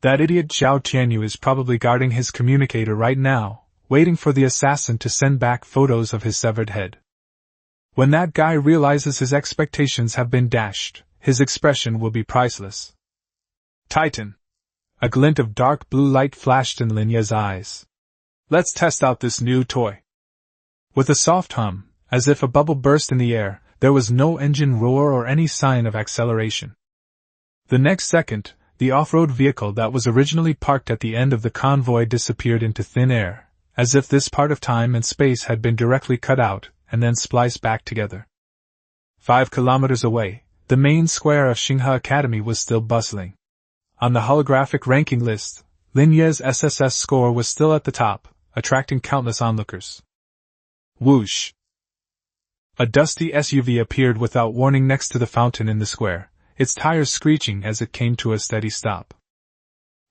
Speaker 1: That idiot Zhao Tianyu is probably guarding his communicator right now, waiting for the assassin to send back photos of his severed head. When that guy realizes his expectations have been dashed, his expression will be priceless. Titan. A glint of dark blue light flashed in Lin Ye's eyes. Let's test out this new toy. With a soft hum, as if a bubble burst in the air, there was no engine roar or any sign of acceleration. The next second, the off-road vehicle that was originally parked at the end of the convoy disappeared into thin air, as if this part of time and space had been directly cut out and then spliced back together. 5 kilometers away, the main square of Xinghe Academy was still bustling. On the holographic ranking list, Lin Ye's SSS score was still at the top, attracting countless onlookers. Whoosh! A dusty SUV appeared without warning next to the fountain in the square, its tires screeching as it came to a steady stop.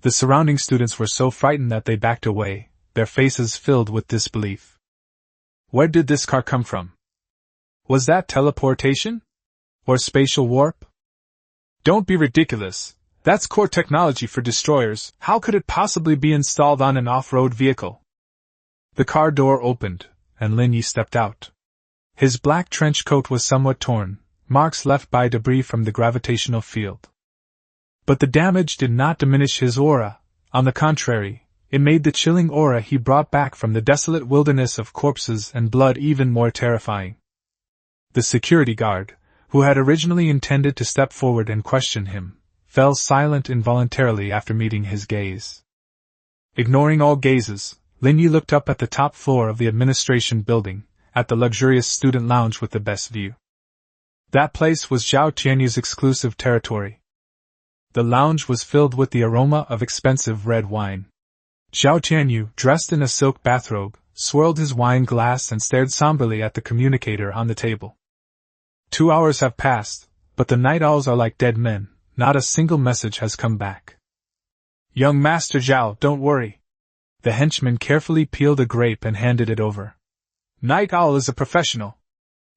Speaker 1: The surrounding students were so frightened that they backed away, their faces filled with disbelief. Where did this car come from? Was that teleportation? Or spatial warp? Don't be ridiculous. That's core technology for destroyers. How could it possibly be installed on an off-road vehicle? The car door opened, and Lin Ye stepped out. His black trench coat was somewhat torn, marks left by debris from the gravitational field. But the damage did not diminish his aura. On the contrary, it made the chilling aura he brought back from the desolate wilderness of corpses and blood even more terrifying. The security guard, who had originally intended to step forward and question him, fell silent involuntarily after meeting his gaze. Ignoring all gazes, Lin Ye looked up at the top floor of the administration building, at the luxurious student lounge with the best view. That place was Zhao Tianyu's exclusive territory. The lounge was filled with the aroma of expensive red wine. Zhao Tianyu, dressed in a silk bathrobe, swirled his wine glass and stared somberly at the communicator on the table. 2 hours have passed, but the night owls are like dead men. Not a single message has come back. Young Master Zhao, don't worry. The henchman carefully peeled a grape and handed it over. Night Owl is a professional.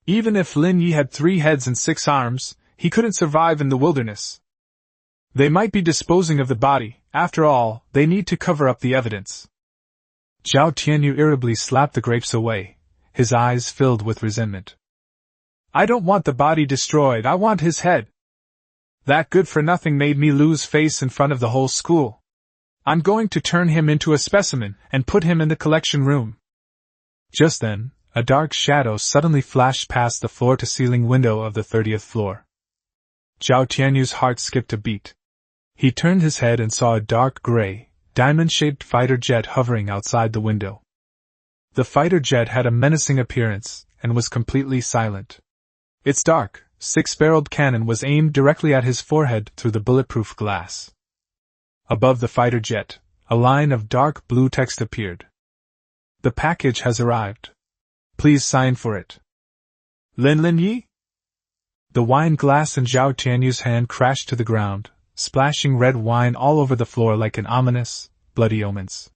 Speaker 1: Even if Lin Ye had 3 heads and 6 arms, he couldn't survive in the wilderness. They might be disposing of the body. After all, they need to cover up the evidence. Zhao Tianyu irritably slapped the grapes away, his eyes filled with resentment. I don't want the body destroyed, I want his head. That good-for-nothing made me lose face in front of the whole school. I'm going to turn him into a specimen and put him in the collection room. Just then, a dark shadow suddenly flashed past the floor-to-ceiling window of the 30th floor. Zhao Tianyu's heart skipped a beat. He turned his head and saw a dark gray, diamond-shaped fighter jet hovering outside the window. The fighter jet had a menacing appearance and was completely silent. Its dark, 6-barreled cannon was aimed directly at his forehead through the bulletproof glass. Above the fighter jet, a line of dark blue text appeared. The package has arrived. Please sign for it. Lin Ye? The wine glass in Zhao Tianyu's hand crashed to the ground, splashing red wine all over the floor like an ominous, bloody omens.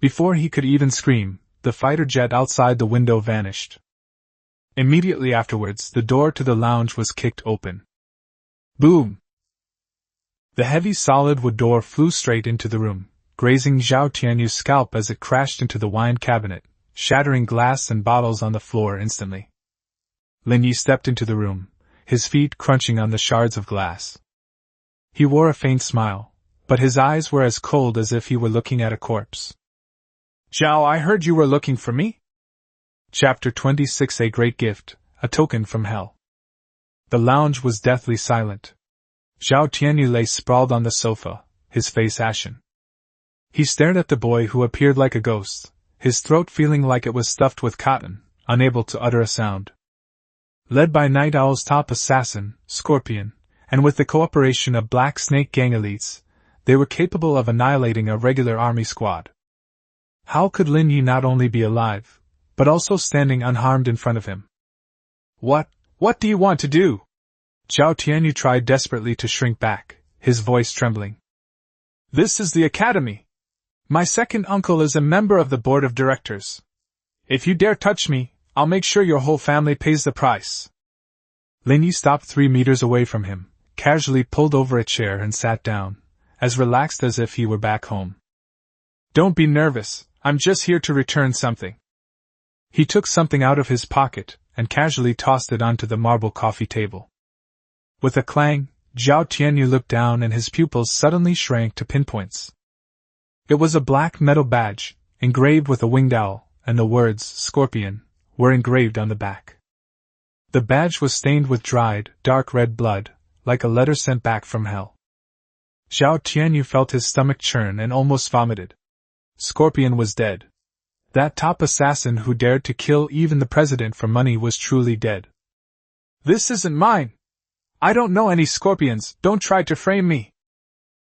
Speaker 1: Before he could even scream, the fighter jet outside the window vanished. Immediately afterwards, the door to the lounge was kicked open. Boom! The heavy solid wood door flew straight into the room, grazing Zhao Tianyu's scalp as it crashed into the wine cabinet, shattering glass and bottles on the floor instantly. Lin Ye stepped into the room, his feet crunching on the shards of glass. He wore a faint smile, but his eyes were as cold as if he were looking at a corpse. Zhao, I heard you were looking for me? Chapter 26. A Great Gift, a Token from Hell. The lounge was deathly silent. Zhao Tianyu lay sprawled on the sofa, his face ashen. He stared at the boy who appeared like a ghost, his throat feeling like it was stuffed with cotton, unable to utter a sound. Led by Night Owl's top assassin, Scorpion, and with the cooperation of Black Snake gang elites, they were capable of annihilating a regular army squad. How could Lin Ye not only be alive, but also standing unharmed in front of him? What do you want to do? Zhao Tianyu tried desperately to shrink back, his voice trembling. This is the academy. My second uncle is a member of the board of directors. If you dare touch me, I'll make sure your whole family pays the price. Lin Ye stopped 3 meters away from him, casually pulled over a chair and sat down, as relaxed as if he were back home. Don't be nervous, I'm just here to return something. He took something out of his pocket and casually tossed it onto the marble coffee table. With a clang, Zhao Tianyu looked down and his pupils suddenly shrank to pinpoints. It was a black metal badge, engraved with a winged owl, and the words, Scorpion, were engraved on the back. The badge was stained with dried, dark red blood, like a letter sent back from hell. Zhao Tianyu felt his stomach churn and almost vomited. Scorpion was dead. That top assassin who dared to kill even the president for money was truly dead. This isn't mine. I don't know any scorpions, don't try to frame me.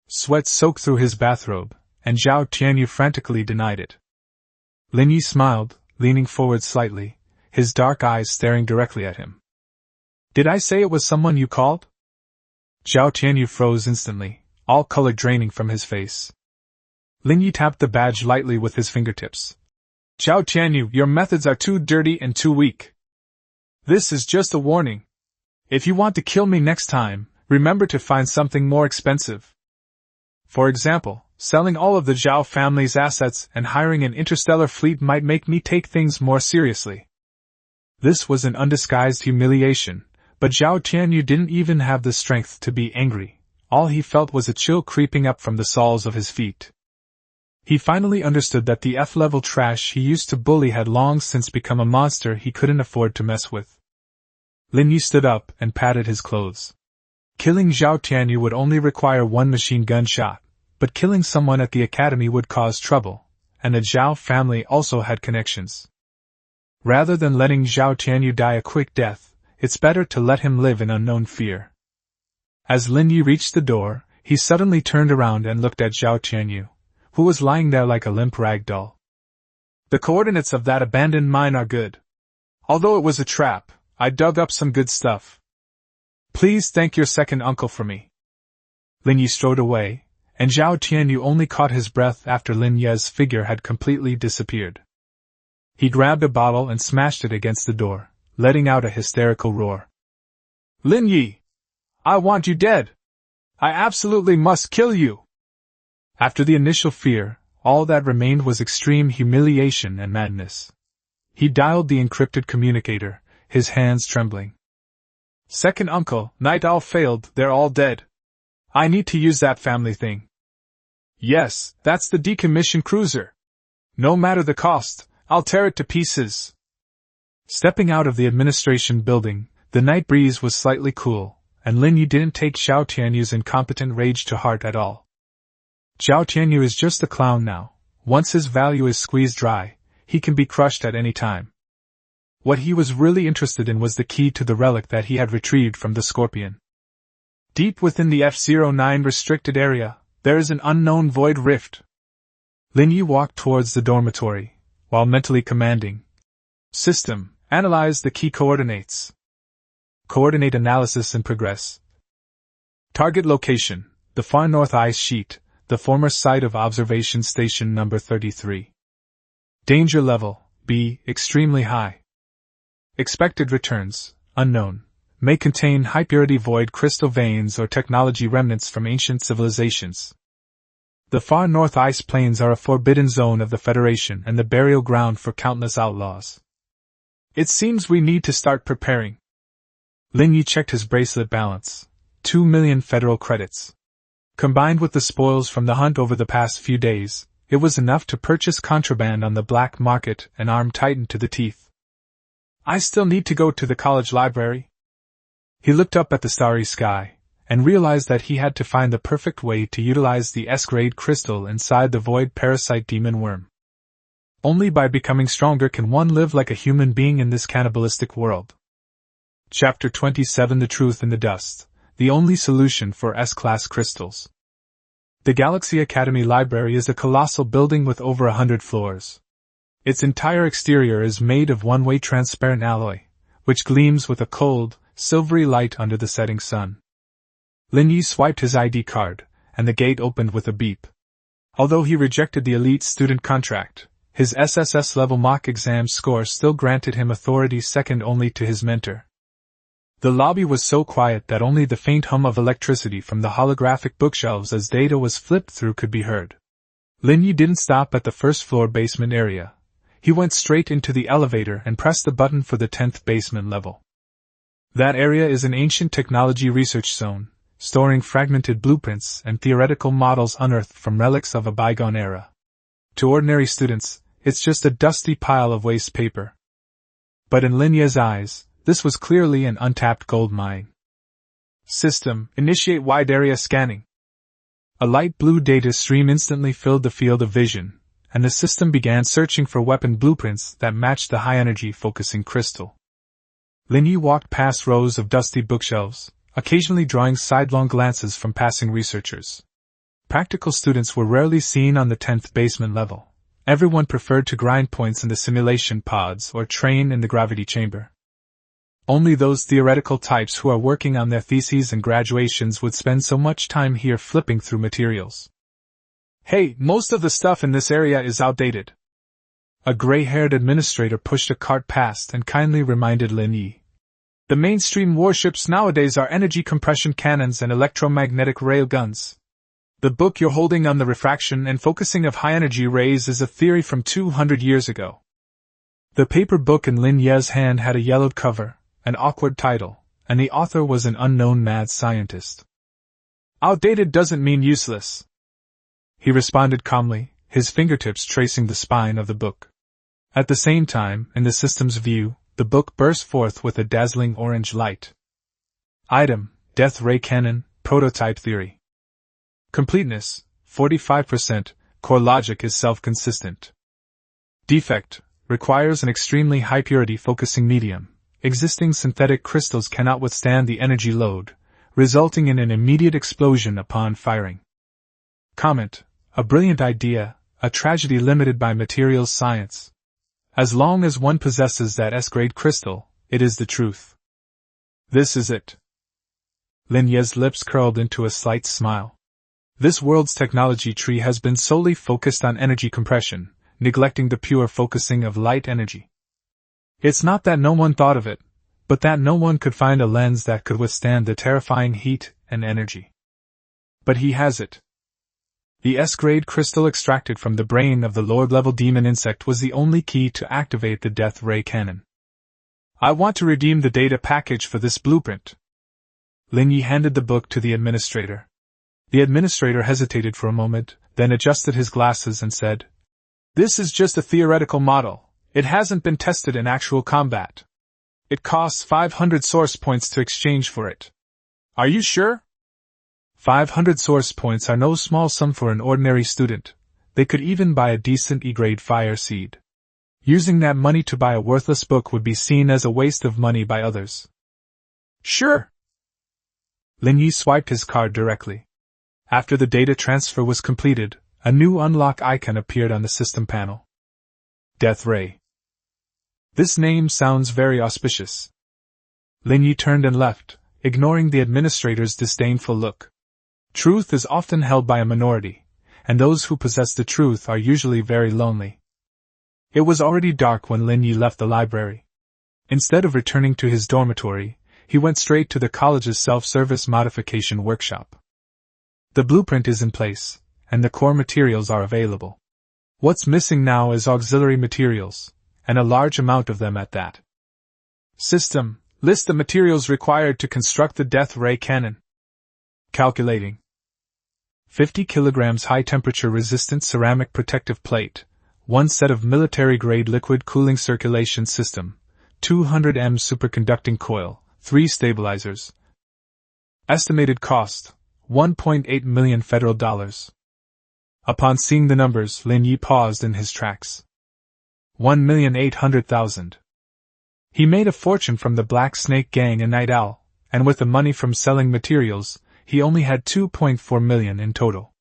Speaker 1: Sweat soaked through his bathrobe, and Zhao Tianyu frantically denied it. Lin Ye smiled, leaning forward slightly, his dark eyes staring directly at him. Did I say it was someone you called? Zhao Tianyu froze instantly, all color draining from his face. Lin Ye tapped the badge lightly with his fingertips. Zhao Tianyu, your methods are too dirty and too weak. This is just a warning. If you want to kill me next time, remember to find something more expensive. For example, selling all of the Zhao family's assets and hiring an interstellar fleet might make me take things more seriously. This was an undisguised humiliation, but Zhao Tianyu didn't even have the strength to be angry. All he felt was a chill creeping up from the soles of his feet. He finally understood that the F-level trash he used to bully had long since become a monster he couldn't afford to mess with. Lin Ye stood up and patted his clothes. Killing Zhao Tianyu would only require 1 machine gun shot, but killing someone at the academy would cause trouble, and the Zhao family also had connections. Rather than letting Zhao Tianyu die a quick death, it's better to let him live in unknown fear. As Lin Ye reached the door, he suddenly turned around and looked at Zhao Tianyu, who was lying there like a limp rag doll. The coordinates of that abandoned mine are good. Although it was a trap, I dug up some good stuff. Please thank your second uncle for me. Lin Ye strode away, and Zhao Tianyu only caught his breath after Lin Ye's figure had completely disappeared. He grabbed a bottle and smashed it against the door, letting out a hysterical roar. Lin Ye! I want you dead! I absolutely must kill you! After the initial fear, all that remained was extreme humiliation and madness. He dialed the encrypted communicator, his hands trembling. Second uncle, Night Owl failed, they're all dead. I need to use that family thing. Yes, that's the decommissioned cruiser. No matter the cost, I'll tear it to pieces. Stepping out of the administration building, the night breeze was slightly cool, and Lin Ye didn't take Zhao Tianyu's incompetent rage to heart at all. Zhao Tianyu is just a clown now. Once his value is squeezed dry, he can be crushed at any time. What he was really interested in was the key to the relic that he had retrieved from the Scorpion. Deep within the F-09 restricted area, there is an unknown void rift. Lin Ye walked towards the dormitory, while mentally commanding, System, analyze the key coordinates. Coordinate analysis in progress. Target location, the far north ice sheet, the former site of observation station number 33. Danger level, B, extremely high. Expected returns, unknown, may contain high-purity void crystal veins or technology remnants from ancient civilizations. The far north ice plains are a forbidden zone of the Federation and the burial ground for countless outlaws. It seems we need to start preparing. Lin Ye checked his bracelet balance. 2 million federal credits. Combined with the spoils from the hunt over the past few days, it was enough to purchase contraband on the black market and arm tightened to the teeth. I still need to go to the college library. He looked up at the starry sky, and realized that he had to find the perfect way to utilize the S-grade crystal inside the void parasite demon worm. Only by becoming stronger can one live like a human being in this cannibalistic world. Chapter 27: The Truth in the Dust, the only solution for S-class crystals. The Galaxy Academy Library is a colossal building with over 100 floors. Its entire exterior is made of one-way transparent alloy, which gleams with a cold, silvery light under the setting sun. Lin Ye swiped his ID card, and the gate opened with a beep. Although he rejected the elite student contract, his SSS level mock exam score still granted him authority second only to his mentor. The lobby was so quiet that only the faint hum of electricity from the holographic bookshelves as data was flipped through could be heard. Lin Ye didn't stop at the first floor basement area. He went straight into the elevator and pressed the button for the 10th basement level. That area is an ancient technology research zone, storing fragmented blueprints and theoretical models unearthed from relics of a bygone era. To ordinary students, it's just a dusty pile of waste paper. But in Lin Ye's eyes, this was clearly an untapped gold mine. System, initiate wide area scanning. A light blue data stream instantly filled the field of vision, and the system began searching for weapon blueprints that matched the high-energy focusing crystal. Lin Ye walked past rows of dusty bookshelves, occasionally drawing sidelong glances from passing researchers. Practical students were rarely seen on the 10th basement level. Everyone preferred to grind points in the simulation pods or train in the gravity chamber. Only those theoretical types who are working on their theses and graduations would spend so much time here flipping through materials. Hey, most of the stuff in this area is outdated. A gray-haired administrator pushed a cart past and kindly reminded Lin Ye. The mainstream warships nowadays are energy compression cannons and electromagnetic railguns. The book you're holding on the refraction and focusing of high-energy rays is a theory from 200 years ago. The paper book in Lin Ye's hand had a yellowed cover, an awkward title, and the author was an unknown mad scientist. Outdated doesn't mean useless, he responded calmly, his fingertips tracing the spine of the book. At the same time, in the system's view, the book burst forth with a dazzling orange light. Item: Death Ray Cannon, Prototype Theory. Completeness: 45%, core logic is self-consistent. Defect: requires an extremely high-purity focusing medium. Existing synthetic crystals cannot withstand the energy load, resulting in an immediate explosion upon firing. Comment: a brilliant idea, a tragedy limited by materials science. As long as one possesses that S-grade crystal, it is the truth. This is it. Lin Ye's lips curled into a slight smile. This world's technology tree has been solely focused on energy compression, neglecting the pure focusing of light energy. It's not that no one thought of it, but that no one could find a lens that could withstand the terrifying heat and energy. But he has it. The S-grade crystal extracted from the brain of the Lord-level demon insect was the only key to activate the Death Ray Cannon. I want to redeem the data package for this blueprint. Lin Ye handed the book to the administrator. The administrator hesitated for a moment, then adjusted his glasses and said, "This is just a theoretical model. It hasn't been tested in actual combat. It costs 500 source points to exchange for it." "Are you sure?" 500 source points are no small sum for an ordinary student. They could even buy a decent E-grade fire seed. Using that money to buy a worthless book would be seen as a waste of money by others. "Sure." Lin Ye swiped his card directly. After the data transfer was completed, a new unlock icon appeared on the system panel. Death Ray. This name sounds very auspicious. Lin Ye turned and left, ignoring the administrator's disdainful look. Truth is often held by a minority, and those who possess the truth are usually very lonely. It was already dark when Lin Ye left the library. Instead of returning to his dormitory, he went straight to the college's self-service modification workshop. The blueprint is in place, and the core materials are available. What's missing now is auxiliary materials, and a large amount of them at that. System, list the materials required to construct the Death Ray Cannon. Calculating. 50 kilograms high-temperature resistant ceramic protective plate, 1 set of military-grade liquid cooling circulation system, 200 m superconducting coil, 3 stabilizers. Estimated cost, $1.8 million federal dollars. Upon seeing the numbers, Lin Ye paused in his tracks. 1,800,000. He made a fortune from the Black Snake Gang and Night Owl, and with the money from selling materials, he only had 2.4 million in total.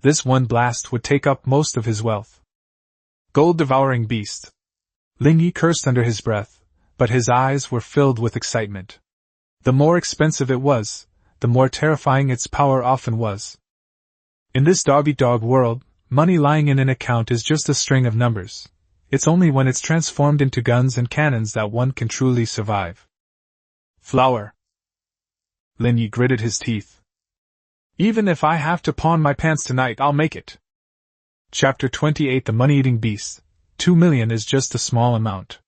Speaker 1: This one blast would take up most of his wealth. Gold-devouring beast. Lin Ye cursed under his breath, but his eyes were filled with excitement. The more expensive it was, the more terrifying its power often was. In this dog-eat-dog world, money lying in an account is just a string of numbers. It's only when it's transformed into guns and cannons that one can truly survive. Flour. Lin Ye gritted his teeth. Even if I have to pawn my pants tonight, I'll make it. Chapter 28. The Money-Eating Beast. 2 million is just a small amount.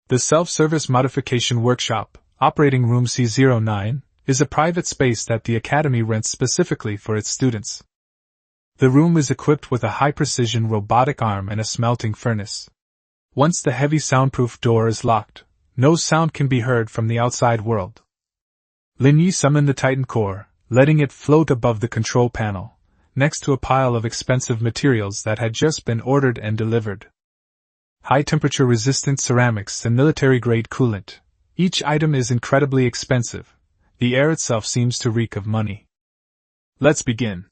Speaker 1: The Self-Service Modification Workshop, Operating Room C09, is a private space that the Academy rents specifically for its students. The room is equipped with a high-precision robotic arm and a smelting furnace. Once the heavy soundproof door is locked, no sound can be heard from the outside world. Lin Ye summoned the Titan core, letting it float above the control panel, next to a pile of expensive materials that had just been ordered and delivered. High-temperature resistant ceramics and military-grade coolant. Each item is incredibly expensive. The air itself seems to reek of money. Let's begin.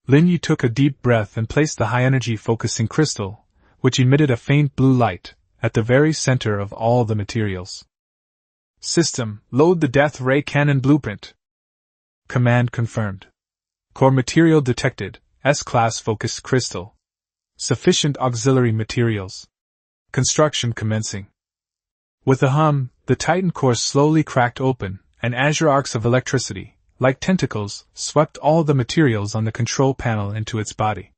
Speaker 1: Lin Ye took a deep breath and placed the high-energy focusing crystal, which emitted a faint blue light, at the very center of all the materials. System, load the death ray cannon blueprint. Command confirmed. Core material detected, S-class focused crystal. Sufficient auxiliary materials. Construction commencing. With a hum, the Titan core slowly cracked open, and azure arcs of electricity, like tentacles, swept all the materials on the control panel into its body.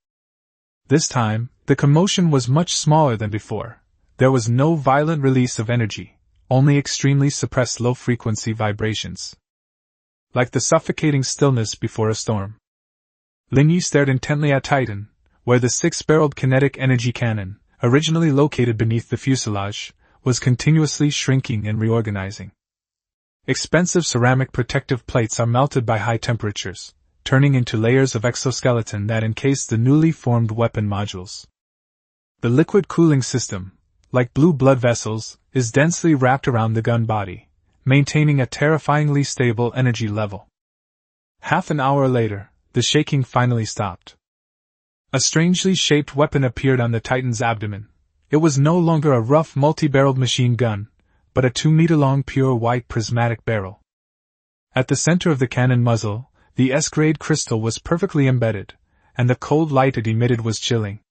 Speaker 1: This time, the commotion was much smaller than before. There was no violent release of energy, only extremely suppressed low-frequency vibrations. Like the suffocating stillness before a storm. Lin Ye stared intently at Titan, where the 6-barreled kinetic energy cannon, originally located beneath the fuselage, was continuously shrinking and reorganizing. Expensive ceramic protective plates are melted by high temperatures, turning into layers of exoskeleton that encase the newly formed weapon modules. The liquid cooling system, like blue blood vessels, is densely wrapped around the gun body, maintaining a terrifyingly stable energy level. Half an hour later, the shaking finally stopped. A strangely shaped weapon appeared on the Titan's abdomen. It was no longer a rough multi-barreled machine gun, but a 2-meter-long pure white prismatic barrel. At the center of the cannon muzzle, the S-grade crystal was perfectly embedded, and the cold light it emitted was chilling.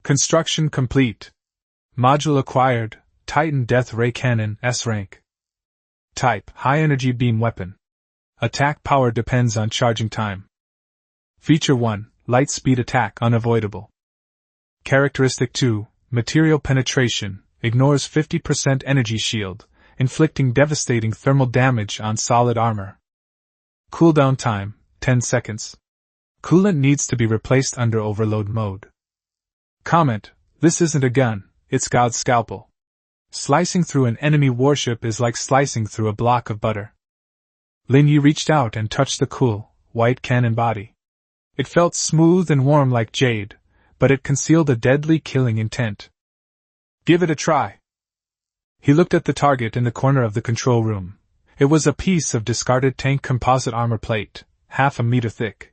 Speaker 1: Construction complete. Module acquired, Titan Death Ray Cannon, S-rank. Type, high-energy beam weapon. Attack power depends on charging time. Feature 1, light speed attack unavoidable. Characteristic 2, material penetration, ignores 50% energy shield, inflicting devastating thermal damage on solid armor. Cooldown time, 10 seconds. Coolant needs to be replaced under overload mode. Comment, this isn't a gun, it's God's scalpel. Slicing through an enemy warship is like slicing through a block of butter. Lin Ye reached out and touched the cool, white cannon body. It felt smooth and warm like jade, but it concealed a deadly killing intent. Give it a try. He looked at the target in the corner of the control room. It was a piece of discarded tank composite armor plate, half a meter thick.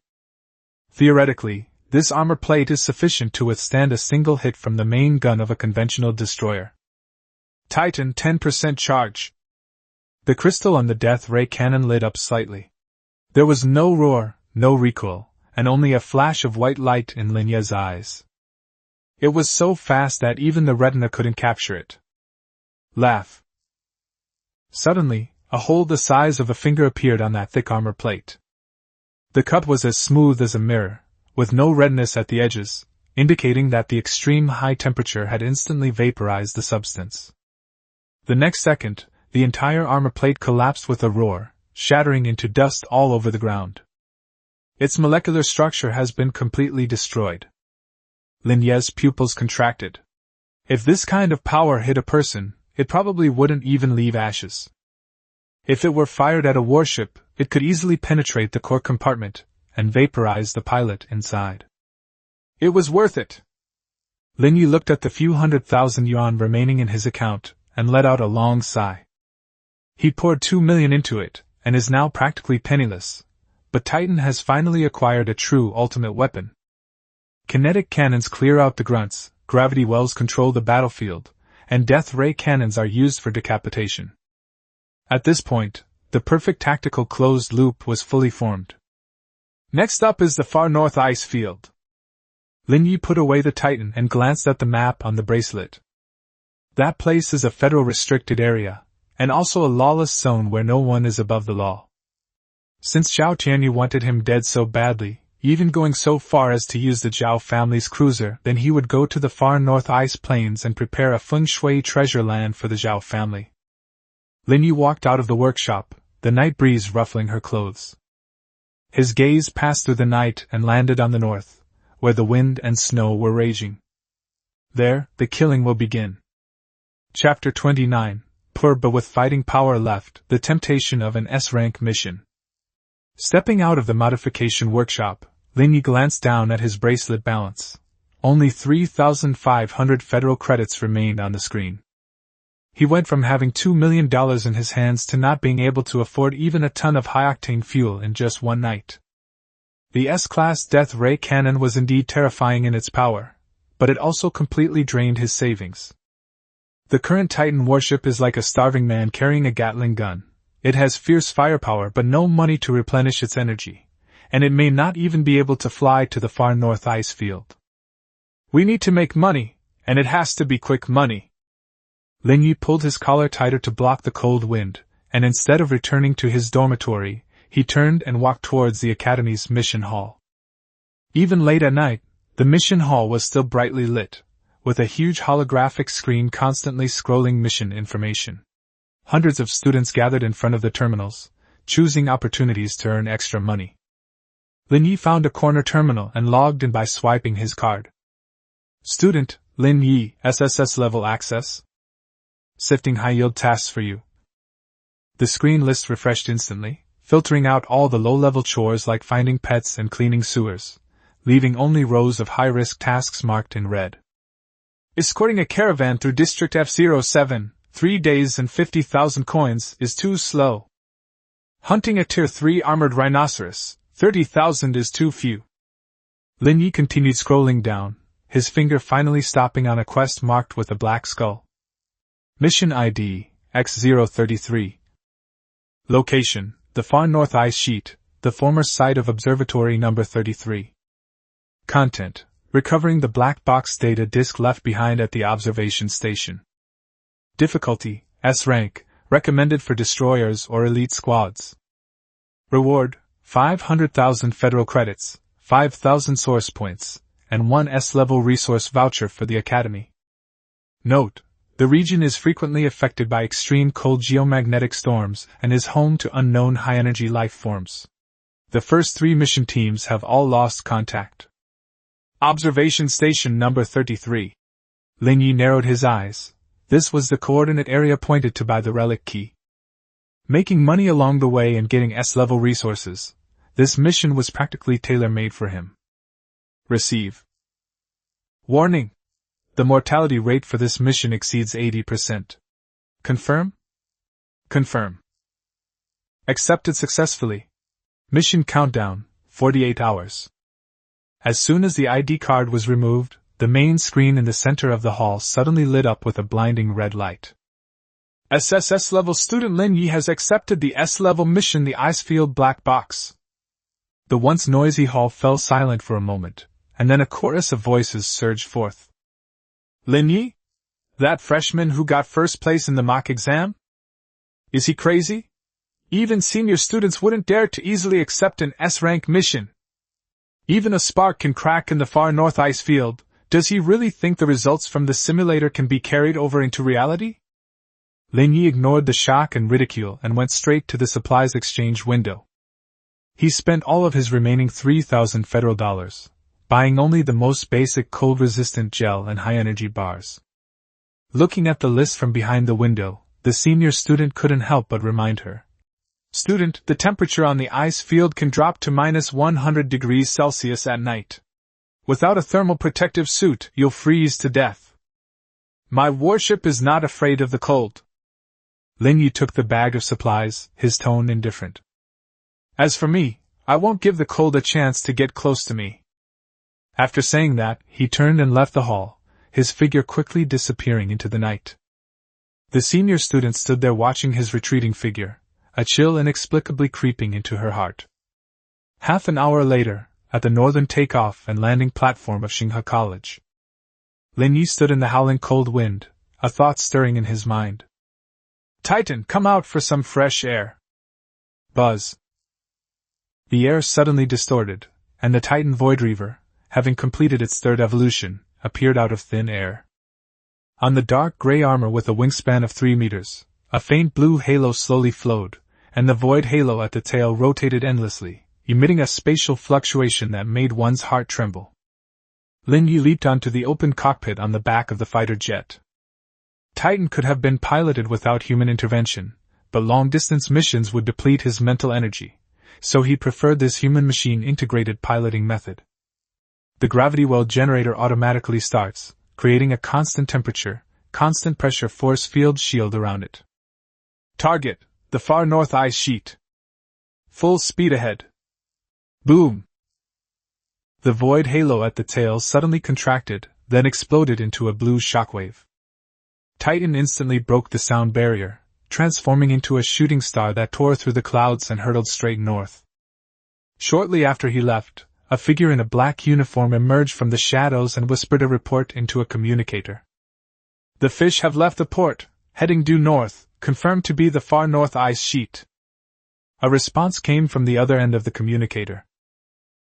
Speaker 1: Theoretically, this armor plate is sufficient to withstand a single hit from the main gun of a conventional destroyer. Titan 10% charge. The crystal on the death ray cannon lit up slightly. There was no roar, no recoil, and only a flash of white light in Lin Ye's eyes. It was so fast that even the retina couldn't capture it. Laugh. Suddenly, a hole the size of a finger appeared on that thick armor plate. The cut was as smooth as a mirror, with no redness at the edges, indicating that the extreme high temperature had instantly vaporized the substance. The next second, the entire armor plate collapsed with a roar, shattering into dust all over the ground. Its molecular structure has been completely destroyed. Lin Ye's pupils contracted. If this kind of power hit a person, it probably wouldn't even leave ashes. If it were fired at a warship, it could easily penetrate the core compartment and vaporize the pilot inside. It was worth it. Lin Ye looked at the few 100,000 yuan remaining in his account, and let out a long sigh. He poured 2 million into it, and is now practically penniless, but Titan has finally acquired a true ultimate weapon. Kinetic cannons clear out the grunts, gravity wells control the battlefield, and death ray cannons are used for decapitation. At this point, the perfect tactical closed loop was fully formed. Next up is the far north ice field. Lin Ye put away the Titan and glanced at the map on the bracelet. That place is a federal restricted area, and also a lawless zone where no one is above the law. Since Zhao Tianyu wanted him dead so badly, even going so far as to use the Zhao family's cruiser, then he would go to the far north ice plains and prepare a feng shui treasure land for the Zhao family. Lin Ye walked out of the workshop, the night breeze ruffling her clothes. His gaze passed through the night and landed on the north, where the wind and snow were raging. There, the killing will begin. Chapter 29, Poor but with fighting power left, the temptation of an S-rank mission. Stepping out of the modification workshop, Lin Ye glanced down at his bracelet balance. Only 3,500 federal credits remained on the screen. He went from having $2 million in his hands to not being able to afford even a ton of high-octane fuel in just one night. The S-class death ray cannon was indeed terrifying in its power, but it also completely drained his savings. The current Titan warship is like a starving man carrying a Gatling gun. It has fierce firepower but no money to replenish its energy, and it may not even be able to fly to the far north ice field. We need to make money, and it has to be quick money. Lin Ye pulled his collar tighter to block the cold wind, and instead of returning to his dormitory, he turned and walked towards the Academy's mission hall. Even late at night, the mission hall was still brightly lit, with a huge holographic screen constantly scrolling mission information. Hundreds of students gathered in front of the terminals, choosing opportunities to earn extra money. Lin Ye found a corner terminal and logged in by swiping his card. Student, Lin Ye, SSS level access. Sifting high-yield tasks for you. The screen list refreshed instantly, filtering out all the low-level chores like finding pets and cleaning sewers, leaving only rows of high-risk tasks marked in red. Escorting a caravan through District F07, 3 days and 50,000 coins, is too slow. Hunting a Tier 3 armored rhinoceros, 30,000 is too few. Lin Ye continued scrolling down, his finger finally stopping on a quest marked with a black skull. Mission ID, X033. Location, the far north ice sheet, the former site of Observatory number 33. Content, recovering the black box data disk left behind at the observation station. Difficulty, S rank, recommended for destroyers or elite squads. Reward, 500,000 federal credits, 5,000 source points, and 1 S-level resource voucher for the Academy. Note, the region is frequently affected by extreme cold geomagnetic storms and is home to unknown high-energy life forms. The first 3 mission teams have all lost contact. Observation Station number 33. Lin Ye narrowed his eyes. This was the coordinate area pointed to by the relic key. Making money along the way and getting S-level resources, this mission was practically tailor-made for him. Receive. Warning! The mortality rate for this mission exceeds 80%. Confirm? Confirm. Accepted successfully. Mission countdown, 48 hours. As soon as the ID card was removed, the main screen in the center of the hall suddenly lit up with a blinding red light. SSS level student Lin Ye has accepted the S-level mission, the Icefield Black Box. The once noisy hall fell silent for a moment, and then a chorus of voices surged forth. Lin Ye? That freshman who got first place in the mock exam? Is he crazy? Even senior students wouldn't dare to easily accept an S-rank mission. Even a spark can crack in the far north ice field. Does he really think the results from the simulator can be carried over into reality? Lin Ye ignored the shock and ridicule and went straight to the supplies exchange window. He spent all of his remaining 3,000 federal dollars, buying only the most basic cold-resistant gel and high-energy bars. Looking at the list from behind the window, the senior student couldn't help but remind her. Student, the temperature on the ice field can drop to -100 degrees Celsius at night. Without a thermal protective suit, you'll freeze to death. My warship is not afraid of the cold. Lin Ye took the bag of supplies, his tone indifferent. As for me, I won't give the cold a chance to get close to me. After saying that, he turned and left the hall, his figure quickly disappearing into the night. The senior student stood there watching his retreating figure, a chill inexplicably creeping into her heart. Half an hour later, at the northern takeoff and landing platform of Xinghe College, Lin Ye stood in the howling cold wind, a thought stirring in his mind. Titan, come out for some fresh air. Buzz. The air suddenly distorted, and the Titan Void Reaver, having completed its third evolution, appeared out of thin air. On the dark gray armor with a wingspan of 3 meters, a faint blue halo slowly flowed, and the void halo at the tail rotated endlessly, emitting a spatial fluctuation that made one's heart tremble. Lin Ye leaped onto the open cockpit on the back of the fighter jet. Titan could have been piloted without human intervention, but long-distance missions would deplete his mental energy, so he preferred this human-machine integrated piloting method. The gravity well generator automatically starts, creating a constant temperature, constant pressure force field shield around it. Target, the far north ice sheet. Full speed ahead. Boom! The void halo at the tail suddenly contracted, then exploded into a blue shockwave. Titan instantly broke the sound barrier, transforming into a shooting star that tore through the clouds and hurtled straight north. Shortly after he left, a figure in a black uniform emerged from the shadows and whispered a report into a communicator. The fish have left the port, heading due north, confirmed to be the far north ice sheet. A response came from the other end of the communicator.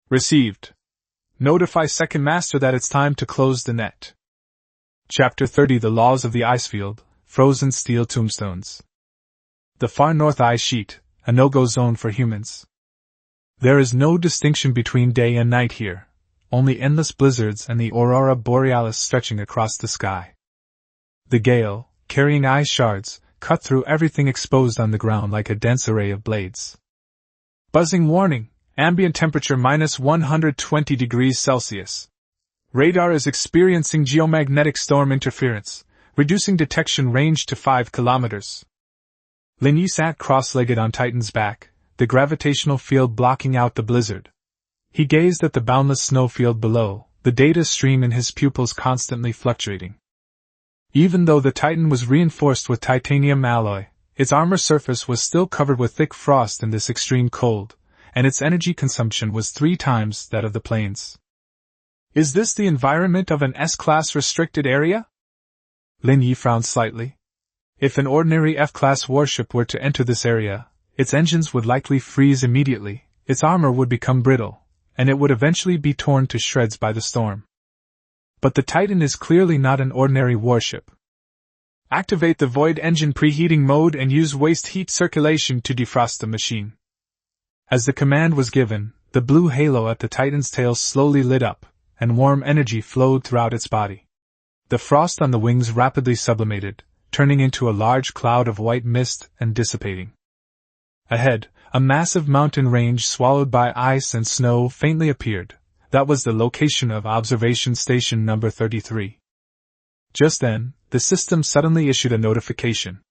Speaker 1: Received. Notify Second Master that it's time to close the net. Chapter 30 The Laws of the Icefield, Frozen Steel Tombstones. The far north ice sheet, a no-go zone for humans. There is no distinction between day and night here, only endless blizzards and the aurora borealis stretching across the sky. The gale, carrying ice shards, cut through everything exposed on the ground like a dense array of blades. Buzzing warning, ambient temperature minus 120 degrees Celsius. Radar is experiencing geomagnetic storm interference, reducing detection range to 5 kilometers. Lin Ye sat cross-legged on Titan's back, the gravitational field blocking out the blizzard. He gazed at the boundless snowfield below, the data stream in his pupils constantly fluctuating. Even though the Titan was reinforced with titanium alloy, its armor surface was still covered with thick frost in this extreme cold, and its energy consumption was 3 times that of the planes. Is this the environment of an S-class restricted area? Lin Ye frowned slightly. If an ordinary F-class warship were to enter this area, its engines would likely freeze immediately, its armor would become brittle, and it would eventually be torn to shreds by the storm. But the Titan is clearly not an ordinary warship. Activate the void engine preheating mode and use waste heat circulation to defrost the machine. As the command was given, the blue halo at the Titan's tail slowly lit up, and warm energy flowed throughout its body. The frost on the wings rapidly sublimated, turning into a large cloud of white mist and dissipating. Ahead, a massive mountain range swallowed by ice and snow faintly appeared. That was the location of observation station number 33. Just then, the system suddenly issued a notification.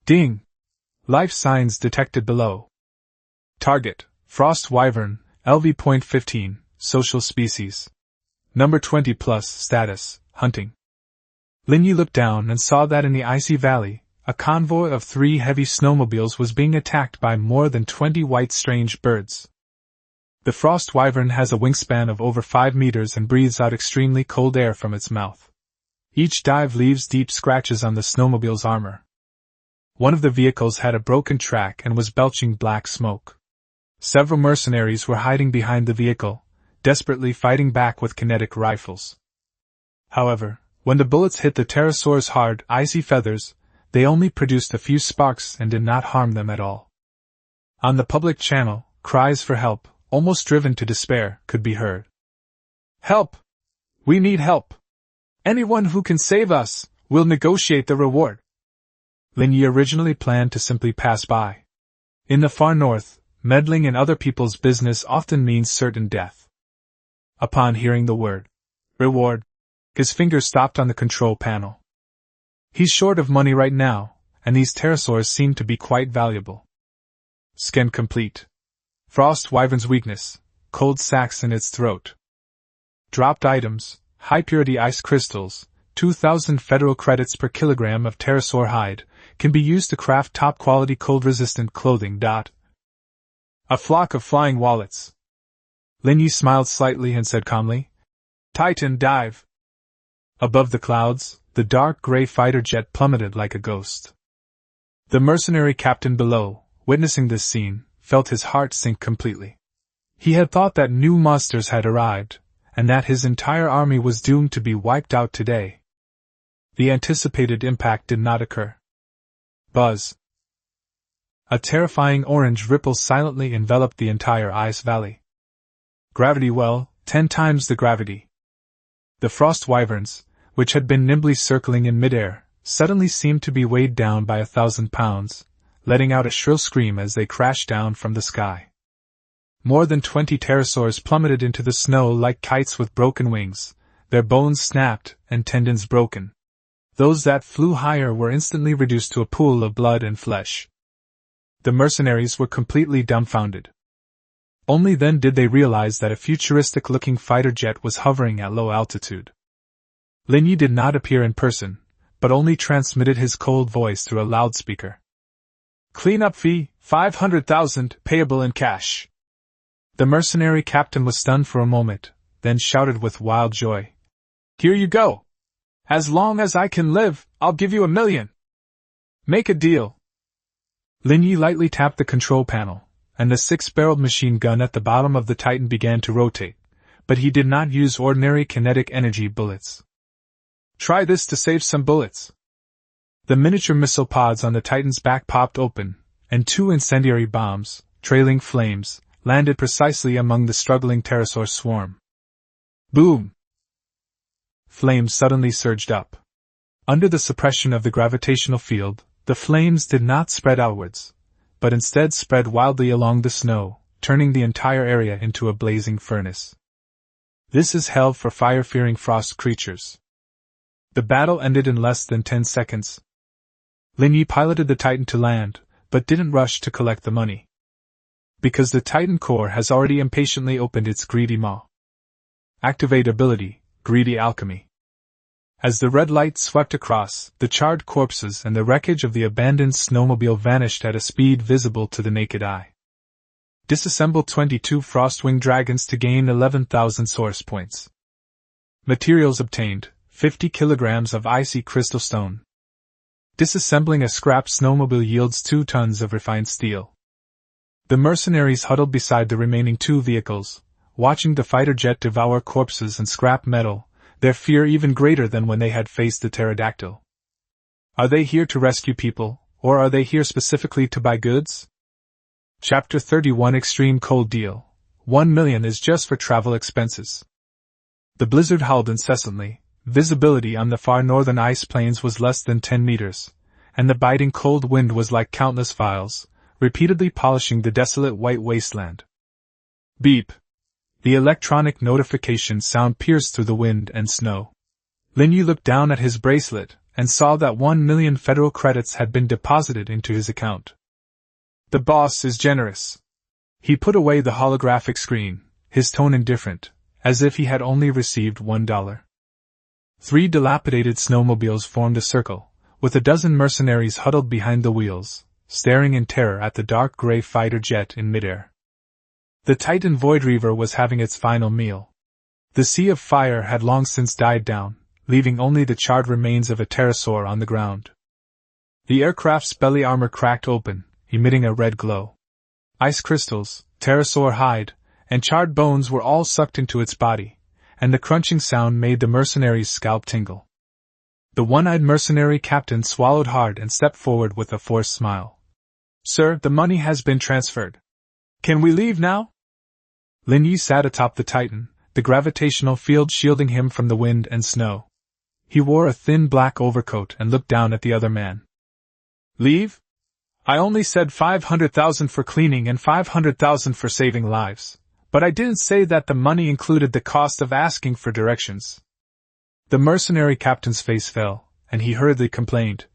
Speaker 1: Ding! Life signs detected below. Target, Frost Wyvern, LV.15, social species. Number 20 plus, status, hunting. Lin Ye looked down and saw that in the icy valley, a convoy of 3 heavy snowmobiles was being attacked by more than 20 white strange birds. The frost wyvern has a wingspan of over 5 meters and breathes out extremely cold air from its mouth. Each dive leaves deep scratches on the snowmobile's armor. One of the vehicles had a broken track and was belching black smoke. Several mercenaries were hiding behind the vehicle, desperately fighting back with kinetic rifles. However, when the bullets hit the pterosaur's hard, icy feathers, they only produced a few sparks and did not harm them at all. On the public channel, cries for help, almost driven to despair, could be heard. Help! We need help! Anyone who can save us, will negotiate the reward. Lin Ye originally planned to simply pass by. In the far north, meddling in other people's business often means certain death. Upon hearing the word reward, his fingers stopped on the control panel. He's short of money right now, and these pterosaurs seem to be quite valuable. Scan complete. Frost wyvern's weakness, cold sacs in its throat. Dropped items, high-purity ice crystals, 2,000 federal credits per kilogram of pterosaur hide, can be used to craft top-quality cold-resistant clothing. A flock of flying wallets. Lin Ye smiled slightly and said calmly, Titan, dive! Above the clouds, the dark gray fighter jet plummeted like a ghost. The mercenary captain below, witnessing this scene, felt his heart sink completely. He had thought that new monsters had arrived, and that his entire army was doomed to be wiped out today. The anticipated impact did not occur. Buzz. A terrifying orange ripple silently enveloped the entire ice valley. Gravity well, 10 times the gravity. The frost wyverns, which had been nimbly circling in midair, suddenly seemed to be weighed down by 1,000 pounds, letting out a shrill scream as they crashed down from the sky. More than 20 pterosaurs plummeted into the snow like kites with broken wings, their bones snapped and tendons broken. Those that flew higher were instantly reduced to a pool of blood and flesh. The mercenaries were completely dumbfounded. Only then did they realize that a futuristic-looking fighter jet was hovering at low altitude. Lin Ye did not appear in person, but only transmitted his cold voice through a loudspeaker. Cleanup fee, 500,000, payable in cash. The mercenary captain was stunned for a moment, then shouted with wild joy. Here you go! As long as I can live, I'll give you $1 million. Make a deal. Lin Ye lightly tapped the control panel, and the 6-barreled machine gun at the bottom of the Titan began to rotate, but he did not use ordinary kinetic energy bullets. Try this to save some bullets. The miniature missile pods on the Titan's back popped open, and 2 incendiary bombs, trailing flames, landed precisely among the struggling pterosaur swarm. Boom! Flames suddenly surged up. Under the suppression of the gravitational field, the flames did not spread outwards, but instead spread wildly along the snow, turning the entire area into a blazing furnace. This is hell for fire-fearing frost creatures. The battle ended in less than 10 seconds. Lin Ye piloted the Titan to land, but didn't rush to collect the money. Because the Titan core has already impatiently opened its greedy maw. Activate ability, Greedy Alchemy. As the red light swept across, the charred corpses and the wreckage of the abandoned snowmobile vanished at a speed visible to the naked eye. Disassemble 22 Frostwing Dragons to gain 11,000 source points. Materials obtained, 50 kilograms of icy crystal stone. Disassembling a scrap snowmobile yields 2 tons of refined steel. The mercenaries huddled beside the remaining 2 vehicles, watching the fighter jet devour corpses and scrap metal, their fear even greater than when they had faced the pterodactyl. Are they here to rescue people, or are they here specifically to buy goods? Chapter 31 Extreme Cold Deal. 1 million is just for travel expenses. The blizzard howled incessantly. Visibility on the far northern ice plains was less than 10 meters, and the biting cold wind was like countless files, repeatedly polishing the desolate white wasteland. Beep! The electronic notification sound pierced through the wind and snow. Lin Ye looked down at his bracelet and saw that 1 million federal credits had been deposited into his account. The boss is generous. He put away the holographic screen, his tone indifferent, as if he had only received $1. 3 dilapidated snowmobiles formed a circle, with a dozen mercenaries huddled behind the wheels, staring in terror at the dark gray fighter jet in midair. The Titan Void Reaver was having its final meal. The sea of fire had long since died down, leaving only the charred remains of a pterosaur on the ground. The aircraft's belly armor cracked open, emitting a red glow. Ice crystals, pterosaur hide, and charred bones were all sucked into its body, and the crunching sound made the mercenary's scalp tingle. The one-eyed mercenary captain swallowed hard and stepped forward with a forced smile. Sir, the money has been transferred. Can we leave now? Lin Ye sat atop the Titan, the gravitational field shielding him from the wind and snow. He wore a thin black overcoat and looked down at the other man. Leave? I only said 500,000 for cleaning and 500,000 for saving lives, But I didn't say that the money included the cost of asking for directions. The mercenary captain's face fell, and he hurriedly complained.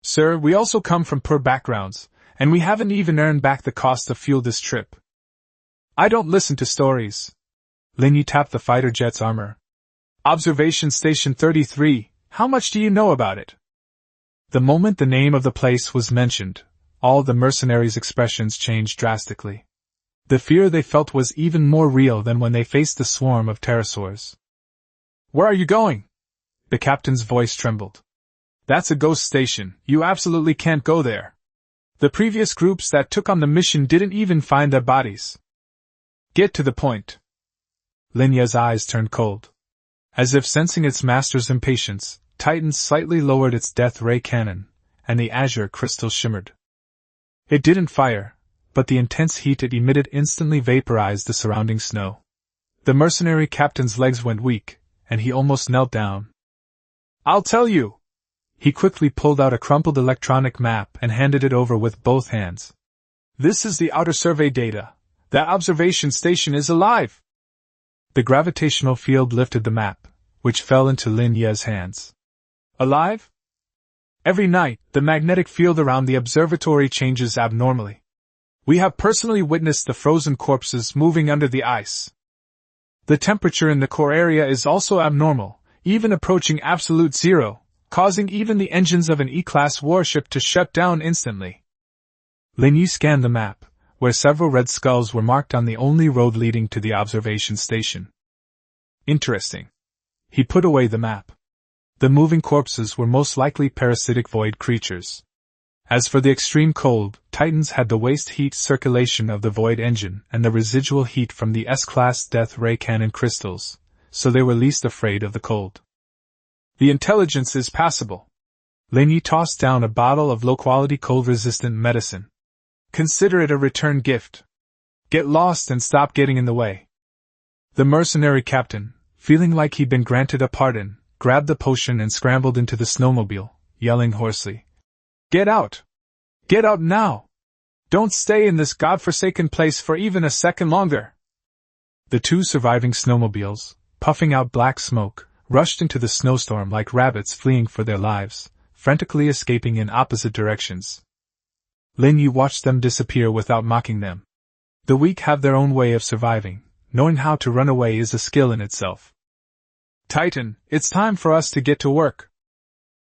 Speaker 1: Sir, we also come from poor backgrounds, and we haven't even earned back the cost of fuel this trip. I don't listen to stories. Lin Ye tapped the fighter jet's armor. Observation Station 33, how much do you know about it? The moment the name of the place was mentioned, all the mercenaries' expressions changed drastically. The fear they felt was even more real than when they faced the swarm of pterosaurs. Where are you going? The captain's voice trembled. That's a ghost station, you absolutely can't go there. The previous groups that took on the mission didn't even find their bodies. Get to the point. Lin Ye's eyes turned cold. As if sensing its master's impatience, Titan slightly lowered its death ray cannon, and the azure crystal shimmered. It didn't fire, but the intense heat it emitted instantly vaporized the surrounding snow. The mercenary captain's legs went weak, and he almost knelt down. I'll tell you! He quickly pulled out a crumpled electronic map and handed it over with both hands. This is the outer survey data. That observation station is alive! The gravitational field lifted the map, which fell into Lin Ye's hands. Alive? Every night, the magnetic field around the observatory changes abnormally. We have personally witnessed the frozen corpses moving under the ice. The temperature in the core area is also abnormal, even approaching absolute zero, causing even the engines of an E-class warship to shut down instantly. Lin Ye scanned the map, where several red skulls were marked on the only road leading to the observation station. Interesting. He put away the map. The moving corpses were most likely parasitic void creatures. As for the extreme cold, Titans had the waste heat circulation of the void engine and the residual heat from the S-class death ray cannon crystals, so they were least afraid of the cold. The intelligence is passable. Lin Ye tossed down a bottle of low-quality cold-resistant medicine. Consider it a return gift. Get lost and stop getting in the way. The mercenary captain, feeling like he'd been granted a pardon, grabbed the potion and scrambled into the snowmobile, yelling hoarsely. Get out! Get out now! Don't stay in this godforsaken place for even a second longer! The two surviving snowmobiles, puffing out black smoke, rushed into the snowstorm like rabbits fleeing for their lives, frantically escaping in opposite directions. Lin Ye watched them disappear without mocking them. The weak have their own way of surviving. Knowing how to run away is a skill in itself. Titan, it's time for us to get to work.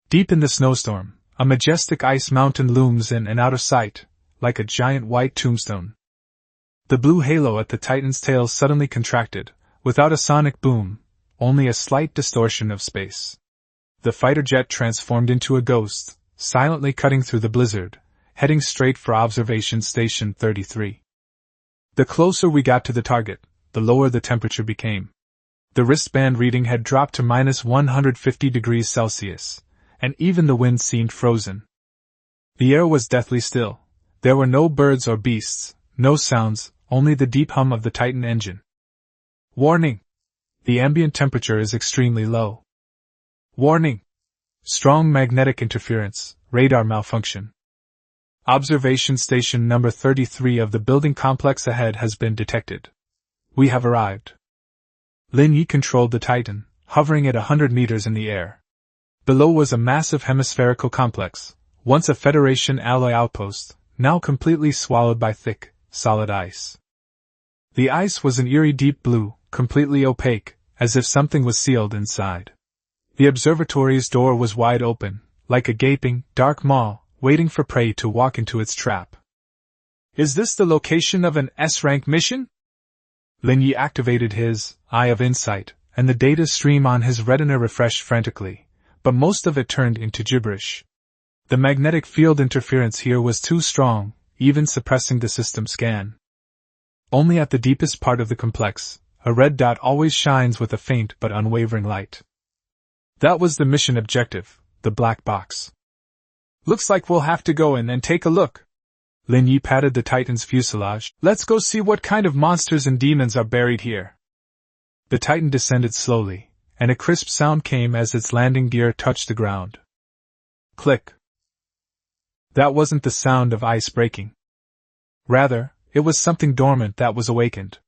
Speaker 1: Deep in the snowstorm, a majestic ice mountain looms in and out of sight, like a giant white tombstone. The blue halo at the Titan's tail suddenly contracted, without a sonic boom, only a slight distortion of space. The fighter jet transformed into a ghost, silently cutting through the blizzard, heading straight for observation station 33. The closer we got to the target, the lower the temperature became. The wristband reading had dropped to -150 degrees Celsius, and even the wind seemed frozen. The air was deathly still. There were no birds or beasts, no sounds, only the deep hum of the Titan engine. Warning! The ambient temperature is extremely low. Warning! Strong magnetic interference, radar malfunction. Observation station number 33 of the building complex ahead has been detected. We have arrived. Lin Ye controlled the Titan, hovering at 100 meters in the air. Below was a massive hemispherical complex, once a Federation alloy outpost, now completely swallowed by thick, solid ice. The ice was an eerie deep blue, completely opaque, as if something was sealed inside. The observatory's door was wide open, like a gaping, dark maw, waiting for prey to walk into its trap. Is this the location of an S-rank mission? Lin Ye activated his Eye of Insight, and the data stream on his retina refreshed frantically, but most of it turned into gibberish. The magnetic field interference here was too strong, even suppressing the system scan. Only at the deepest part of the complex, a red dot always shines with a faint but unwavering light. That was the mission objective, the black box. Looks like we'll have to go in and take a look. Lin Ye patted the Titan's fuselage. Let's go see what kind of monsters and demons are buried here. The Titan descended slowly, and a crisp sound came as its landing gear touched the ground. Click. That wasn't the sound of ice breaking. Rather, it was something dormant that was awakened.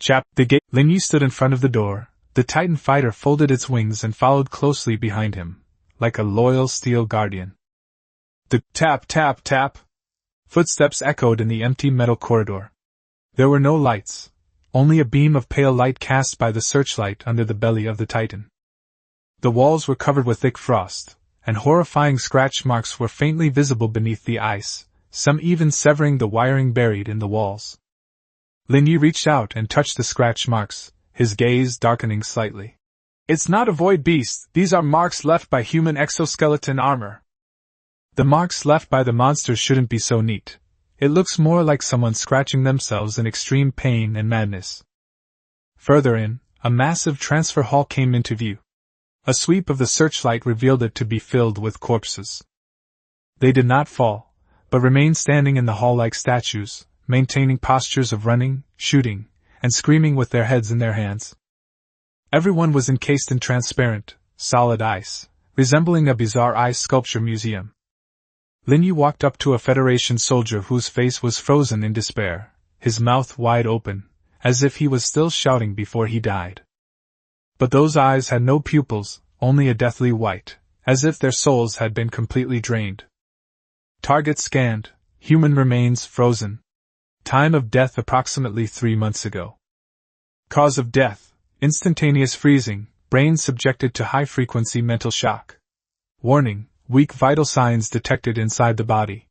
Speaker 1: Chap, the gate. Lin Ye stood in front of the door. The Titan fighter folded its wings and followed closely behind him, like a loyal steel guardian. The tap, tap, tap. Footsteps echoed in the empty metal corridor. There were no lights, only a beam of pale light cast by the searchlight under the belly of the Titan. The walls were covered with thick frost, and horrifying scratch marks were faintly visible beneath the ice, some even severing the wiring buried in the walls. Lin Ye reached out and touched the scratch marks, his gaze darkening slightly. It's not a void beast, these are marks left by human exoskeleton armor. The marks left by the monsters shouldn't be so neat. It looks more like someone scratching themselves in extreme pain and madness. Further in, a massive transfer hall came into view. A sweep of the searchlight revealed it to be filled with corpses. They did not fall, but remained standing in the hall like statues, maintaining postures of running, shooting, and screaming with their heads in their hands. Everyone was encased in transparent, solid ice, resembling a bizarre ice sculpture museum. Lin Ye walked up to a Federation soldier whose face was frozen in despair, his mouth wide open, as if he was still shouting before he died. But those eyes had no pupils, only a deathly white, as if their souls had been completely drained. Target scanned, human remains frozen. Time of death approximately 3 months ago. Cause of death, instantaneous freezing, brain subjected to high-frequency mental shock. Warning, weak vital signs detected inside the body.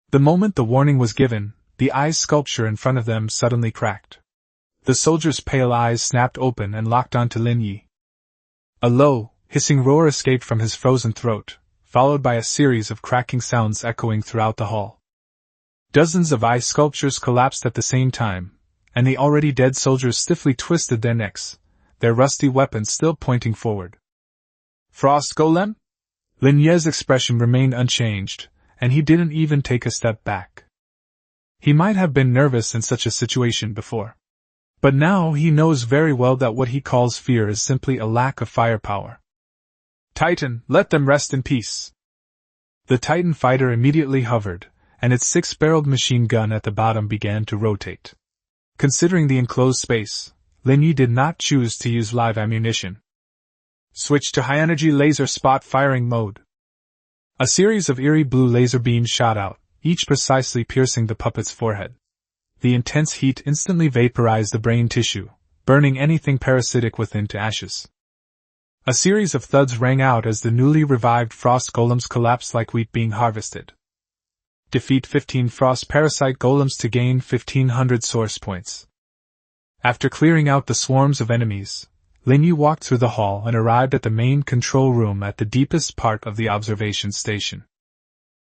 Speaker 1: The moment the warning was given, the ice sculpture in front of them suddenly cracked. The soldier's pale eyes snapped open and locked onto Lin Ye. A low, hissing roar escaped from his frozen throat, followed by a series of cracking sounds echoing throughout the hall. Dozens of ice sculptures collapsed at the same time, and the already dead soldiers stiffly twisted their necks, their rusty weapons still pointing forward. Frost Golem? Lin Ye's expression remained unchanged, and he didn't even take a step back. He might have been nervous in such a situation before. But now he knows very well that what he calls fear is simply a lack of firepower. Titan, let them rest in peace. The Titan fighter immediately hovered, and its 6-barreled machine gun at the bottom began to rotate. Considering the enclosed space, Lin Ye did not choose to use live ammunition. Switch to high-energy laser spot firing mode. A series of eerie blue laser beams shot out, each precisely piercing the puppet's forehead. The intense heat instantly vaporized the brain tissue, burning anything parasitic within to ashes. A series of thuds rang out as the newly revived frost golems collapsed like wheat being harvested. Defeat 15 frost parasite golems to gain 1500 source points. After clearing out the swarms of enemies, Lin Ye walked through the hall and arrived at the main control room at the deepest part of the observation station.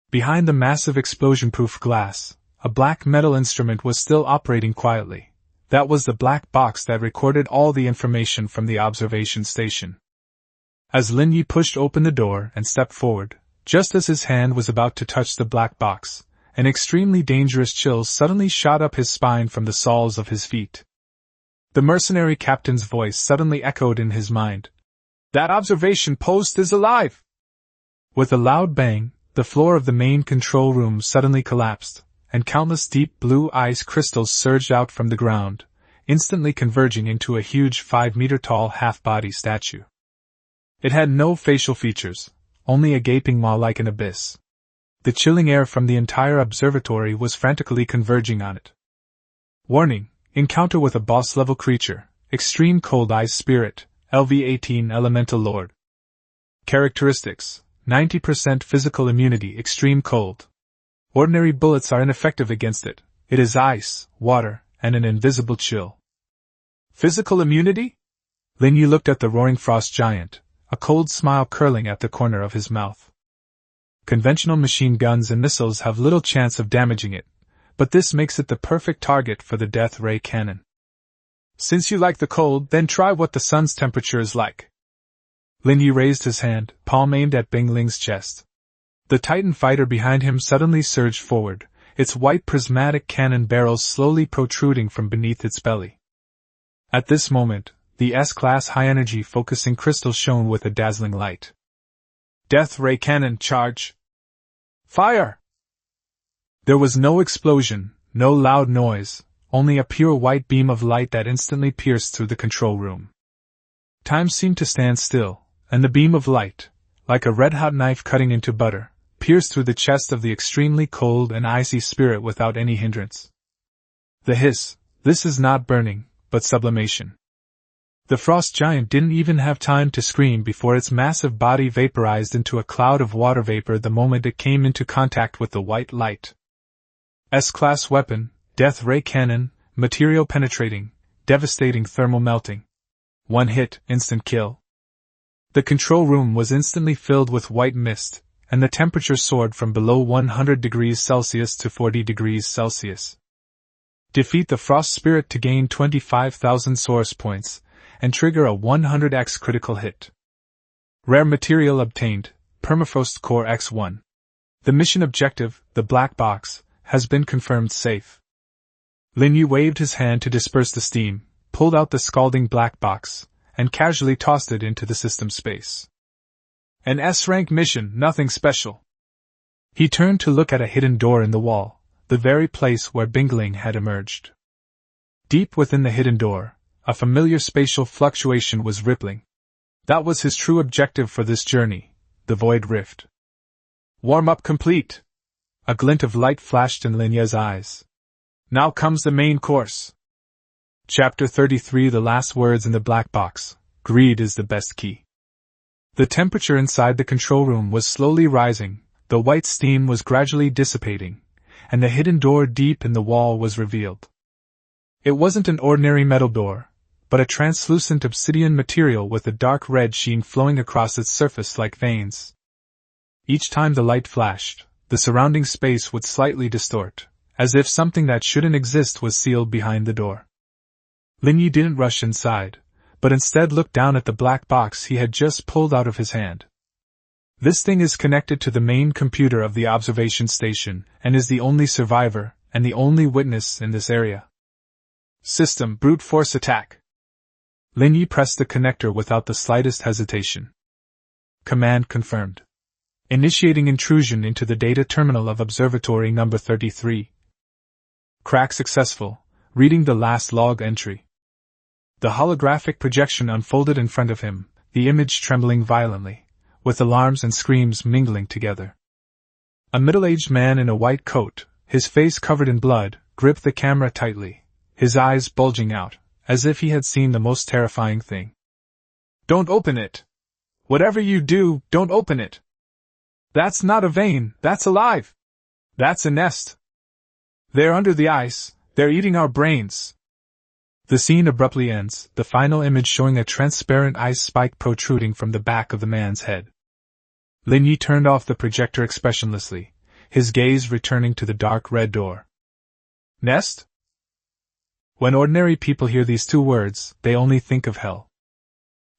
Speaker 1: Behind the massive explosion-proof glass, a black metal instrument was still operating quietly. That was the black box that recorded all the information from the observation station. As Lin Ye pushed open the door and stepped forward, just as his hand was about to touch the black box, an extremely dangerous chill suddenly shot up his spine from the soles of his feet. The mercenary captain's voice suddenly echoed in his mind. That observation post is alive! With a loud bang, the floor of the main control room suddenly collapsed, and countless deep blue ice crystals surged out from the ground, instantly converging into a huge 5-meter-tall half-body statue. It had no facial features, only a gaping maw like an abyss. The chilling air from the entire observatory was frantically converging on it. Warning: encounter with a boss-level creature, extreme cold ice spirit, LV-18 elemental lord. Characteristics: 90% physical immunity, extreme cold. Ordinary bullets are ineffective against it. It is ice, water, and an invisible chill. Physical immunity? Lin Ye looked at the roaring frost giant, a cold smile curling at the corner of his mouth. Conventional machine guns and missiles have little chance of damaging it, but this makes it the perfect target for the death ray cannon. Since you like the cold, then try what the sun's temperature is like. Lin Ye raised his hand, palm aimed at Bing Ling's chest. The Titan fighter behind him suddenly surged forward, its white prismatic cannon barrels slowly protruding from beneath its belly. At this moment, the S-class high-energy focusing crystal shone with a dazzling light. Death ray cannon charge! Fire! There was no explosion, no loud noise, only a pure white beam of light that instantly pierced through the control room. Time seemed to stand still, and the beam of light, like a red-hot knife cutting into butter, pierced through the chest of the extremely cold and icy spirit without any hindrance. The hiss, this is not burning, but sublimation. The frost giant didn't even have time to scream before its massive body vaporized into a cloud of water vapor the moment it came into contact with the white light. S-class weapon, death ray cannon, material penetrating, devastating thermal melting. One hit, instant kill. The control room was instantly filled with white mist, and the temperature soared from below 100 degrees Celsius to 40 degrees Celsius. Defeat the frost spirit to gain 25,000 source points, and trigger a 100x critical hit. Rare material obtained, Permafrost Core X1. The mission objective, the black box, has been confirmed safe. Lin Ye waved his hand to disperse the steam, pulled out the scalding black box, and casually tossed it into the system space. An S-rank mission, nothing special. He turned to look at a hidden door in the wall, the very place where Bingling had emerged. Deep within the hidden door, a familiar spatial fluctuation was rippling. That was his true objective for this journey, the Void Rift. Warm-up complete. A glint of light flashed in Lin Ye's eyes. Now comes the main course. Chapter 33 The last words in the black box. Greed is the best key. The temperature inside the control room was slowly rising, the white steam was gradually dissipating, and the hidden door deep in the wall was revealed. It wasn't an ordinary metal door, but a translucent obsidian material with a dark red sheen flowing across its surface like veins. Each time the light flashed, the surrounding space would slightly distort, as if something that shouldn't exist was sealed behind the door. Lin Ye didn't rush inside, but instead looked down at the black box he had just pulled out of his hand. This thing is connected to the main computer of the observation station, and is the only survivor, and the only witness in this area. System brute force attack. Lin Ye pressed the connector without the slightest hesitation. Command confirmed. Initiating intrusion into the data terminal of Observatory number 33. Crack successful, reading the last log entry. The holographic projection unfolded in front of him, the image trembling violently, with alarms and screams mingling together. A middle-aged man in a white coat, his face covered in blood, gripped the camera tightly, his eyes bulging out, as if he had seen the most terrifying thing. Don't open it! Whatever you do, don't open it! That's not a vein, that's alive! That's a nest! They're under the ice, they're eating our brains! The scene abruptly ends, the final image showing a transparent ice spike protruding from the back of the man's head. Lin Ye turned off the projector expressionlessly, his gaze returning to the dark red door. Nest? When ordinary people hear these two words, they only think of hell.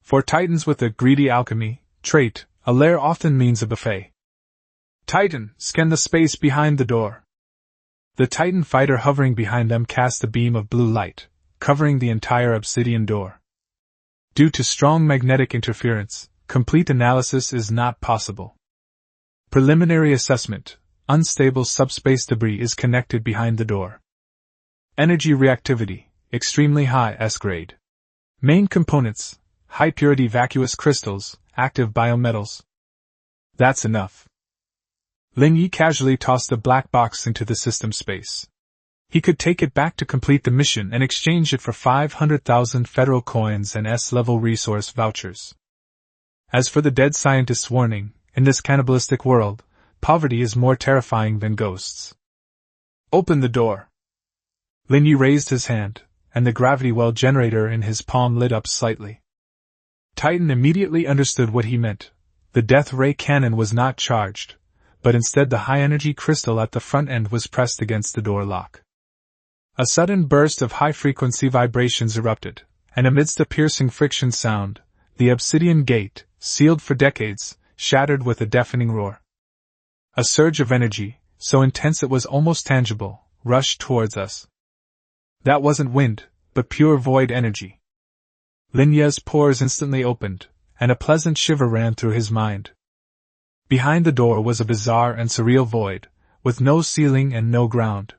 Speaker 1: For Titans with a greedy alchemy trait, a lair often means a buffet. Titan, scan the space behind the door. The Titan fighter hovering behind them cast a beam of blue light, covering the entire obsidian door. Due to strong magnetic interference, complete analysis is not possible. Preliminary assessment, unstable subspace debris is connected behind the door. Energy reactivity, extremely high S-grade. Main components, high-purity vacuous crystals, active biometals. That's enough. Lin Ye casually tossed the black box into the system space. He could take it back to complete the mission and exchange it for 500,000 federal coins and S-level resource vouchers. As for the dead scientist's warning, in this cannibalistic world, poverty is more terrifying than ghosts. Open the door. Lin Ye raised his hand, and the gravity well generator in his palm lit up slightly. Titan immediately understood what he meant. The death ray cannon was not charged, but instead the high-energy crystal at the front end was pressed against the door lock. A sudden burst of high-frequency vibrations erupted, and amidst a piercing friction sound, the obsidian gate, sealed for decades, shattered with a deafening roar. A surge of energy, so intense it was almost tangible, rushed towards us. That wasn't wind, but pure void energy. Lin Ye's pores instantly opened, and a pleasant shiver ran through his mind. Behind the door was a bizarre and surreal void, with no ceiling and no ground.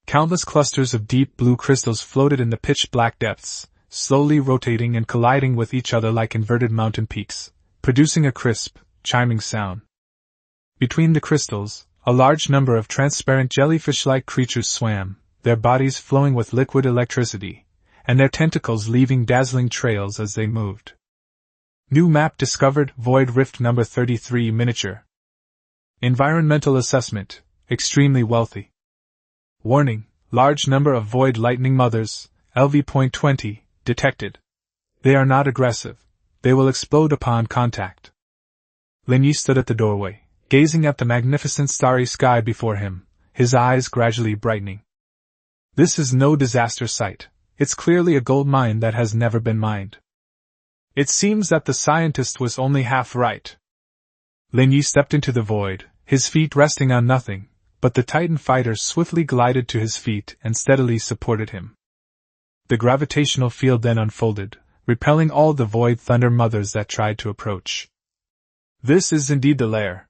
Speaker 1: Countless clusters of deep blue crystals floated in the pitch-black depths, slowly rotating and colliding with each other like inverted mountain peaks, producing a crisp, chiming sound. Between the crystals, a large number of transparent jellyfish-like creatures swam, their bodies flowing with liquid electricity, and their tentacles leaving dazzling trails as they moved. New map discovered, Void Rift number 33 miniature. Environmental assessment, extremely wealthy. Warning, large number of void lightning mothers, LV.20, detected. They are not aggressive. They will explode upon contact. Lin Ye stood at the doorway, gazing at the magnificent starry sky before him, his eyes gradually brightening. This is no disaster site. It's clearly a gold mine that has never been mined. It seems that the scientist was only half right. Lin Ye stepped into the void, his feet resting on nothing, but the Titan fighter swiftly glided to his feet and steadily supported him. The gravitational field then unfolded, repelling all the void thunder mothers that tried to approach. This is indeed the lair.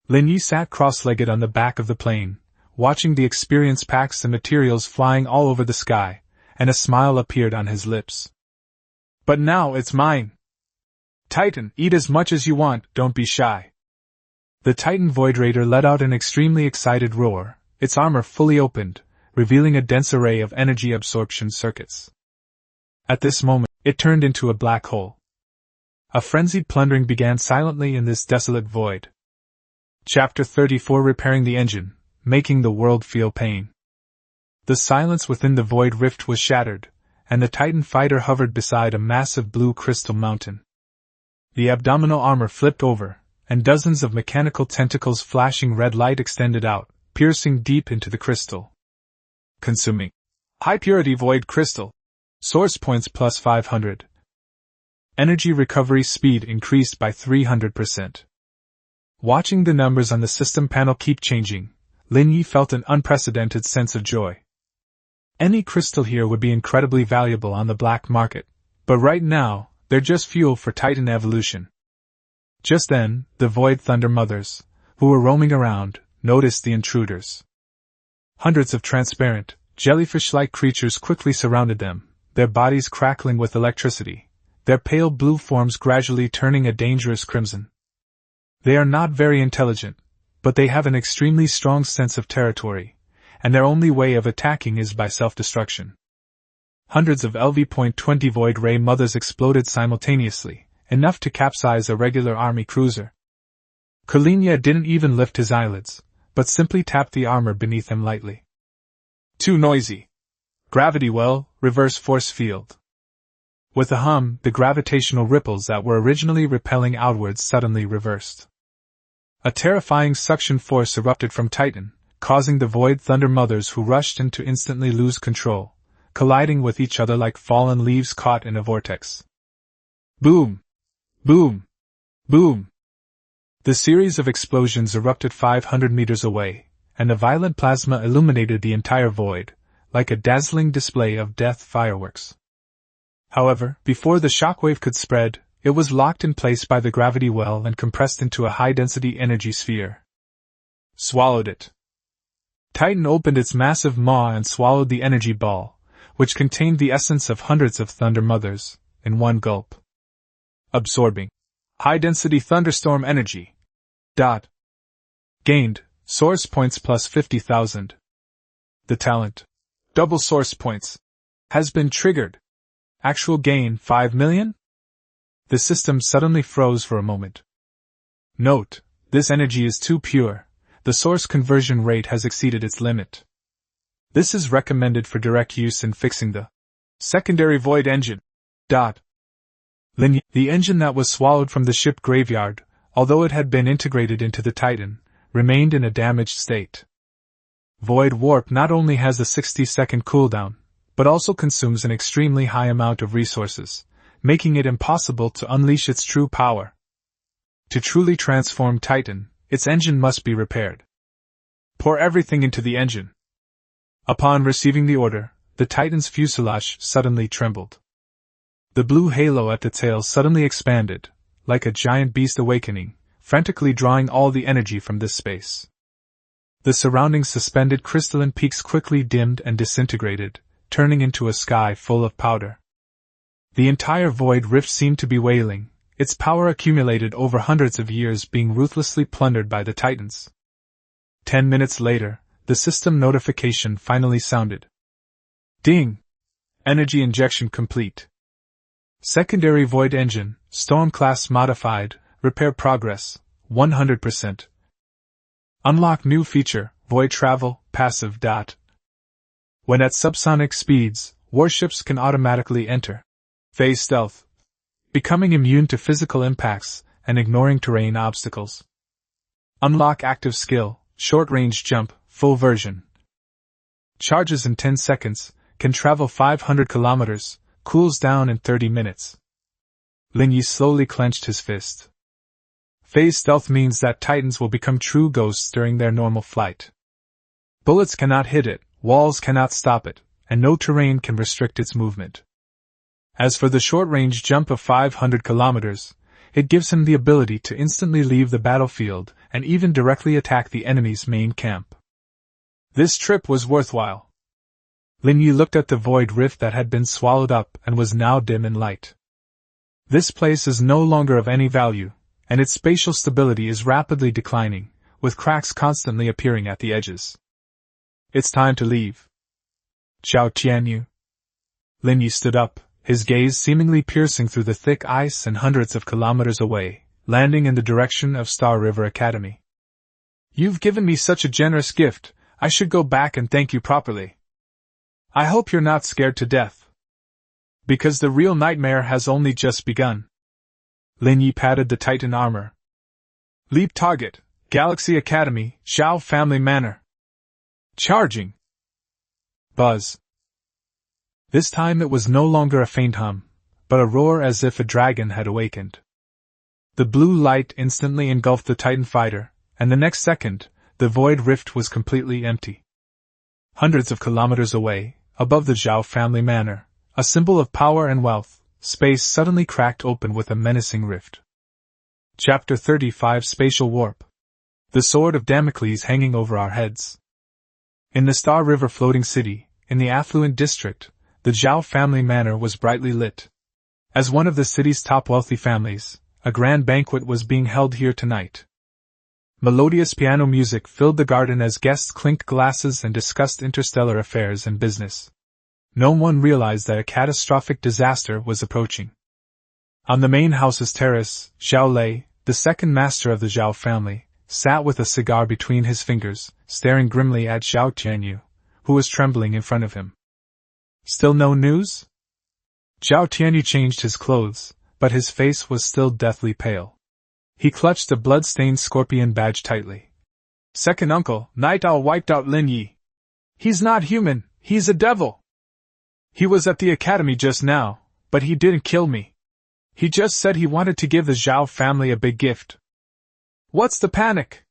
Speaker 1: Lin Ye sat cross-legged on the back of the plane, watching the experience packs and materials flying all over the sky, and a smile appeared on his lips. But now it's mine. Titan, eat as much as you want, don't be shy. The Titan Void Raider let out an extremely excited roar, its armor fully opened, revealing a dense array of energy absorption circuits. At this moment, it turned into a black hole. A frenzied plundering began silently in this desolate void. Chapter 34 Repairing the Engine, Making the World Feel Pain. The silence within the void rift was shattered, and the Titan fighter hovered beside a massive blue crystal mountain. The abdominal armor flipped over, and dozens of mechanical tentacles flashing red light extended out, piercing deep into the crystal. Consuming. High-purity void crystal. Source points plus 500. Energy recovery speed increased by 300%. Watching the numbers on the system panel keep changing, Lin Ye felt an unprecedented sense of joy. Any crystal here would be incredibly valuable on the black market, but right now, they're just fuel for Titan evolution. Just then, the Void Thunder Mothers, who were roaming around, noticed the intruders. Hundreds of transparent, jellyfish-like creatures quickly surrounded them, their bodies crackling with electricity, their pale blue forms gradually turning a dangerous crimson. They are not very intelligent, but they have an extremely strong sense of territory, and their only way of attacking is by self-destruction. Hundreds of LV.20 Void Ray Mothers exploded simultaneously, enough to capsize a regular army cruiser. Lin Ye didn't even lift his eyelids, but simply tapped the armor beneath him lightly. Too noisy. Gravity well, reverse force field. With a hum, the gravitational ripples that were originally repelling outwards suddenly reversed. A terrifying suction force erupted from Titan, causing the Void Thunder Mothers who rushed in to instantly lose control, colliding with each other like fallen leaves caught in a vortex. Boom! Boom! Boom! The series of explosions erupted 500 meters away, and a violent plasma illuminated the entire void, like a dazzling display of death fireworks. However, before the shockwave could spread, it was locked in place by the gravity well and compressed into a high-density energy sphere. Swallowed it. Titan opened its massive maw and swallowed the energy ball, which contained the essence of hundreds of Thunder Mothers, in one gulp. Absorbing. High-density thunderstorm energy. Gained, source points plus 50,000. The talent. Double source points. Has been triggered. Actual gain 5 million? The system suddenly froze for a moment. Note, this energy is too pure. The source conversion rate has exceeded its limit. This is recommended for direct use in fixing the secondary void engine. Lin Ye, the engine that was swallowed from the ship graveyard, although it had been integrated into the Titan, remained in a damaged state. Void warp not only has a 60-second cooldown, but also consumes an extremely high amount of resources, making it impossible to unleash its true power. To truly transform Titan, its engine must be repaired. Pour everything into the engine. Upon receiving the order, the Titan's fuselage suddenly trembled. The blue halo at the tail suddenly expanded, like a giant beast awakening, frantically drawing all the energy from this space. The surrounding suspended crystalline peaks quickly dimmed and disintegrated, turning into a sky full of powder. The entire void rift seemed to be wailing, its power accumulated over hundreds of years being ruthlessly plundered by the Titans. 10 minutes later, the system notification finally sounded. Ding! Energy injection complete. Secondary void engine, storm class modified, repair progress, 100%. Unlock new feature, void travel, passive. When at subsonic speeds, warships can automatically enter phase stealth, becoming immune to physical impacts and ignoring terrain obstacles. Unlock active skill, short-range jump, full version. Charges in 10 seconds, can travel 500 kilometers, cools down in 30 minutes. Lin Ye slowly clenched his fist. Phase stealth means that Titans will become true ghosts during their normal flight. Bullets cannot hit it, walls cannot stop it, and no terrain can restrict its movement. As for the short-range jump of 500 kilometers, it gives him the ability to instantly leave the battlefield and even directly attack the enemy's main camp. This trip was worthwhile. Lin Ye looked at the void rift that had been swallowed up and was now dim in light. This place is no longer of any value, and its spatial stability is rapidly declining, with cracks constantly appearing at the edges. It's time to leave. Zhao Tianyu. Lin Ye stood up, his gaze seemingly piercing through the thick ice and hundreds of kilometers away, landing in the direction of Star River Academy. You've given me such a generous gift, I should go back and thank you properly. I hope you're not scared to death. Because the real nightmare has only just begun. Lin Ye patted the Titan armor. Leap target, Galaxy Academy, Zhao Family Manor. Charging. Buzz. This time it was no longer a faint hum, but a roar as if a dragon had awakened. The blue light instantly engulfed the Titan fighter, and the next second, the void rift was completely empty. Hundreds of kilometers away, above the Zhao family manor, a symbol of power and wealth, space suddenly cracked open with a menacing rift. Chapter 35 Spatial Warp. The sword of Damocles hanging over our heads. In the Star River floating city, in the affluent district, the Zhao family manor was brightly lit. As one of the city's top wealthy families, a grand banquet was being held here tonight. Melodious piano music filled the garden as guests clinked glasses and discussed interstellar affairs and business. No one realized that a catastrophic disaster was approaching. On the main house's terrace, Zhao Lei, the second master of the Zhao family, sat with a cigar between his fingers, staring grimly at Zhao Tianyu, who was trembling in front of him. Still no news? Zhao Tianyu changed his clothes, but his face was still deathly pale. He clutched the blood-stained scorpion badge tightly. Second uncle, Night Owl wiped out Lin Ye. He's not human, he's a devil. He was at the academy just now, but he didn't kill me. He just said he wanted to give the Zhao family a big gift. What's the panic?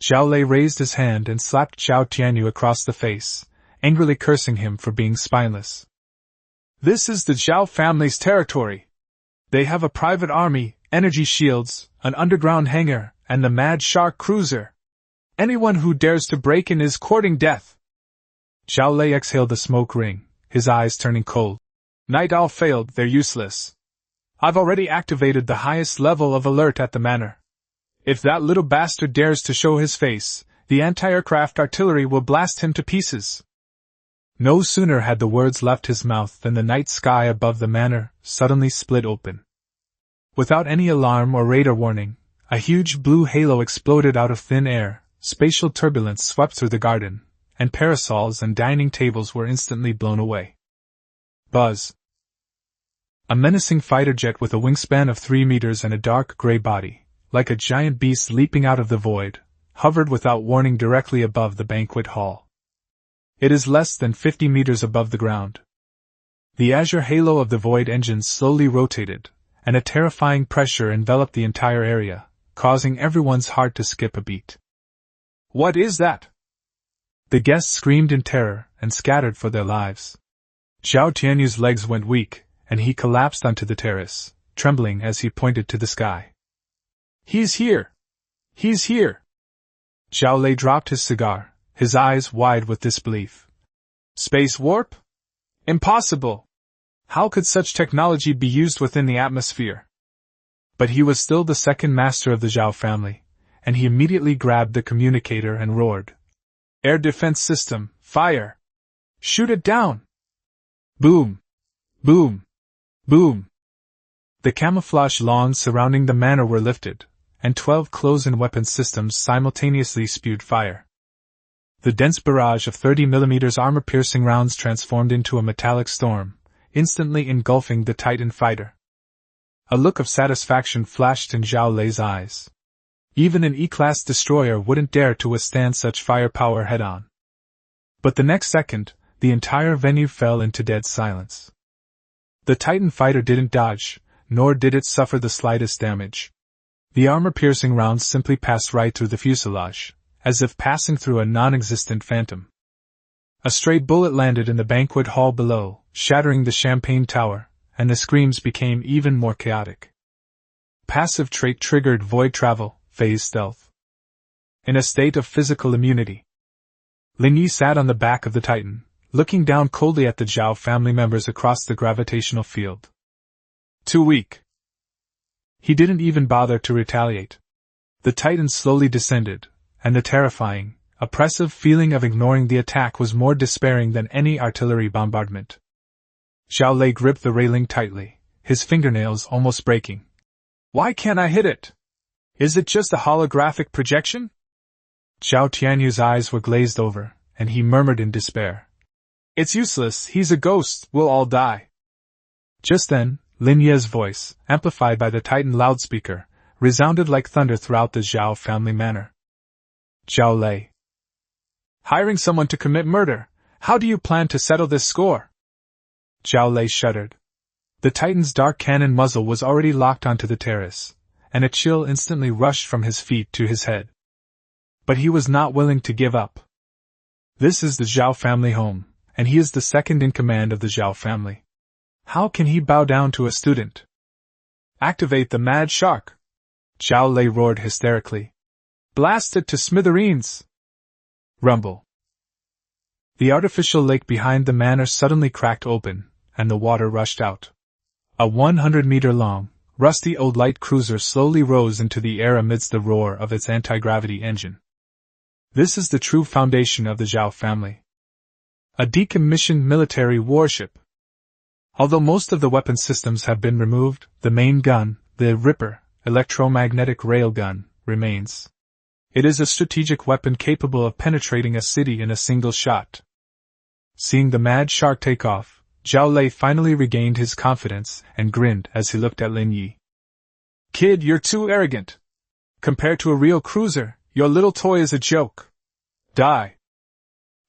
Speaker 1: Zhao Lei raised his hand and slapped Zhao Tianyu across the face, angrily cursing him for being spineless. This is the Zhao family's territory. They have a private army, energy shields, an underground hangar, and the Mad Shark cruiser. Anyone who dares to break in is courting death. Zhao Lei exhaled a smoke ring, his eyes turning cold. Night Owl failed, they're useless. I've already activated the highest level of alert at the manor. If that little bastard dares to show his face, the anti-aircraft artillery will blast him to pieces. No sooner had the words left his mouth than the night sky above the manor suddenly split open. Without any alarm or radar warning, a huge blue halo exploded out of thin air, spatial turbulence swept through the garden, and parasols and dining tables were instantly blown away. Buzz. A menacing fighter jet with a wingspan of 3 meters and a dark gray body, like a giant beast leaping out of the void, hovered without warning directly above the banquet hall. It is less than 50 meters above the ground. The azure halo of the void engines slowly rotated, and a terrifying pressure enveloped the entire area, causing everyone's heart to skip a beat. What is that? The guests screamed in terror and scattered for their lives. Zhao Tianyu's legs went weak, and he collapsed onto the terrace, trembling as he pointed to the sky. He's here! He's here! Zhao Lei dropped his cigar, his eyes wide with disbelief. Space warp? Impossible! How could such technology be used within the atmosphere? But he was still the second master of the Zhao family, and he immediately grabbed the communicator and roared. Air defense system, fire! Shoot it down! Boom! Boom! Boom! The camouflage lawns surrounding the manor were lifted, and 12 close-in weapon systems simultaneously spewed fire. The dense barrage of 30mm armor-piercing rounds transformed into a metallic storm, instantly engulfing the Titan fighter. A look of satisfaction flashed in Zhao Lei's eyes. Even an E-class destroyer wouldn't dare to withstand such firepower head-on. But the next second, the entire venue fell into dead silence. The Titan fighter didn't dodge, nor did it suffer the slightest damage. The armor-piercing rounds simply passed right through the fuselage, as if passing through a non-existent phantom. A stray bullet landed in the banquet hall below, shattering the champagne tower, and the screams became even more chaotic. Passive trait triggered void travel, phase stealth. In a state of physical immunity, Lin Ye sat on the back of the Titan, looking down coldly at the Zhao family members across the gravitational field. Too weak. He didn't even bother to retaliate. The Titan slowly descended, and the terrifying, oppressive feeling of ignoring the attack was more despairing than any artillery bombardment. Zhao Lei gripped the railing tightly, his fingernails almost breaking. Why can't I hit it? Is it just a holographic projection? Zhao Tianyu's eyes were glazed over, and he murmured in despair. It's useless, he's a ghost, we'll all die. Just then, Lin Ye's voice, amplified by the Titan loudspeaker, resounded like thunder throughout the Zhao family manor. Zhao Lei. Hiring someone to commit murder, how do you plan to settle this score? Zhao Lei shuddered. The Titan's dark cannon muzzle was already locked onto the terrace, and a chill instantly rushed from his feet to his head. But he was not willing to give up. This is the Zhao family home, and he is the second in command of the Zhao family. How can he bow down to a student? Activate the mad shark! Zhao Lei roared hysterically. Blast it to smithereens! Rumble. The artificial lake behind the manor suddenly cracked open, and the water rushed out. A 100-meter-long, rusty old light cruiser slowly rose into the air amidst the roar of its anti-gravity engine. This is the true foundation of the Zhao family. A decommissioned military warship. Although most of the weapon systems have been removed, the main gun, the Ripper, electromagnetic railgun, remains. It is a strategic weapon capable of penetrating a city in a single shot. Seeing the mad shark take off, Zhao Lei finally regained his confidence and grinned as he looked at Lin Ye. Kid, you're too arrogant. Compared to a real cruiser, your little toy is a joke. Die.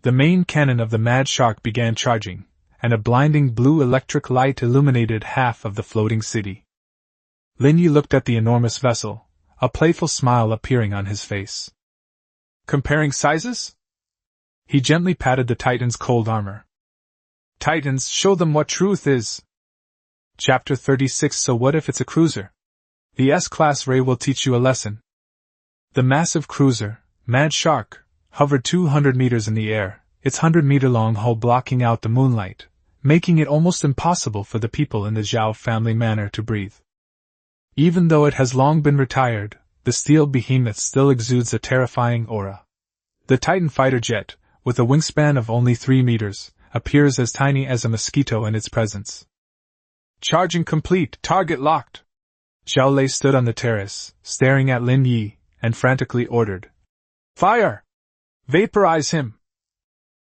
Speaker 1: The main cannon of the mad shark began charging, and a blinding blue electric light illuminated half of the floating city. Lin Ye looked at the enormous vessel, a playful smile appearing on his face. Comparing sizes? He gently patted the Titan's cold armor. Titans, show them what truth is. Chapter 36. So what if it's a cruiser? The S-class ray will teach you a lesson. The massive cruiser, Mad Shark, hovered 200 meters in the air, its 100-meter-long hull blocking out the moonlight, making it almost impossible for the people in the Zhao family manor to breathe. Even though it has long been retired, the steel behemoth still exudes a terrifying aura. The Titan fighter jet, with a wingspan of only 3 meters, appears as tiny as a mosquito in its presence. Charging complete, target locked. Zhao Lei stood on the terrace, staring at Lin Ye, and frantically ordered. Fire! Vaporize him!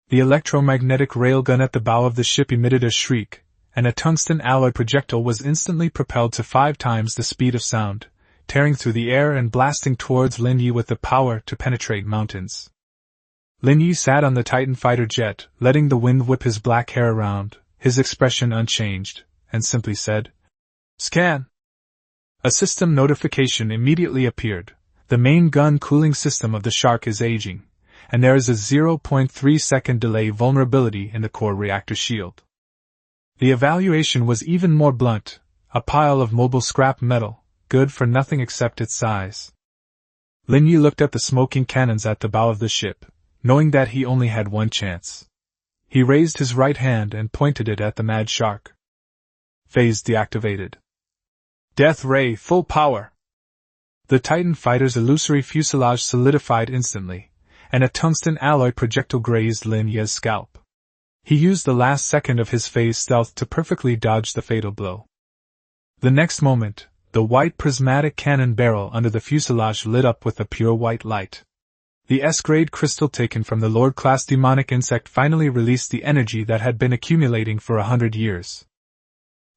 Speaker 1: The electromagnetic railgun at the bow of the ship emitted a shriek, and a tungsten alloy projectile was instantly propelled to 5 times the speed of sound, tearing through the air and blasting towards Lin Ye with the power to penetrate mountains. Lin Ye sat on the Titan fighter jet, letting the wind whip his black hair around, his expression unchanged, and simply said, Scan! A system notification immediately appeared. The main gun cooling system of the Shark is aging, and there is a 0.3-second delay vulnerability in the core reactor shield. The evaluation was even more blunt, a pile of mobile scrap metal, good for nothing except its size. Lin Ye looked at the smoking cannons at the bow of the ship, knowing that he only had one chance. He raised his right hand and pointed it at the mad shark. Phase deactivated. Death ray full power. The Titan fighter's illusory fuselage solidified instantly, and a tungsten alloy projectile grazed Lin Ye's scalp. He used the last second of his phase stealth to perfectly dodge the fatal blow. The next moment, the white prismatic cannon barrel under the fuselage lit up with a pure white light. The S-grade crystal taken from the Lord-class demonic insect finally released the energy that had been accumulating for 100 years.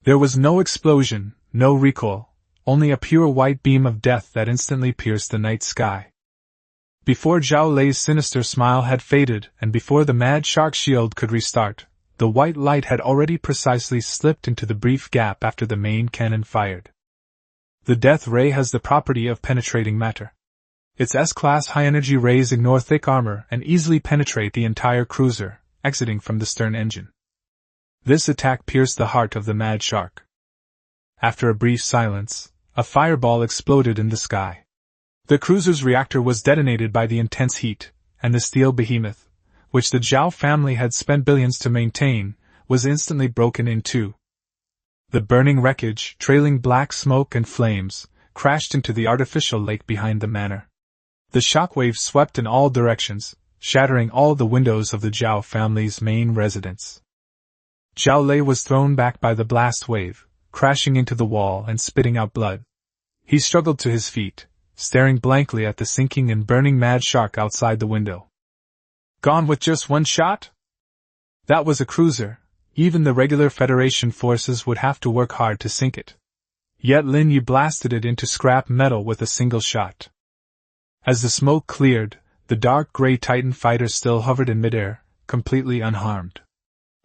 Speaker 1: There was no explosion, no recoil, only a pure white beam of death that instantly pierced the night sky. Before Zhao Lei's sinister smile had faded and before the mad shark shield could restart, the white light had already precisely slipped into the brief gap after the main cannon fired. The death ray has the property of penetrating matter. Its S-class high-energy rays ignore thick armor and easily penetrate the entire cruiser, exiting from the stern engine. This attack pierced the heart of the mad shark. After a brief silence, a fireball exploded in the sky. The cruiser's reactor was detonated by the intense heat, and the steel behemoth, which the Zhao family had spent billions to maintain, was instantly broken in two. The burning wreckage, trailing black smoke and flames, crashed into the artificial lake behind the manor. The shockwaves swept in all directions, shattering all the windows of the Zhao family's main residence. Zhao Lei was thrown back by the blast wave, crashing into the wall and spitting out blood. He struggled to his feet, staring blankly at the sinking and burning mad shark outside the window. Gone with just one shot? That was a cruiser. Even the regular Federation forces would have to work hard to sink it. Yet Lin Ye blasted it into scrap metal with a single shot. As the smoke cleared, the dark gray Titan fighter still hovered in midair, completely unharmed.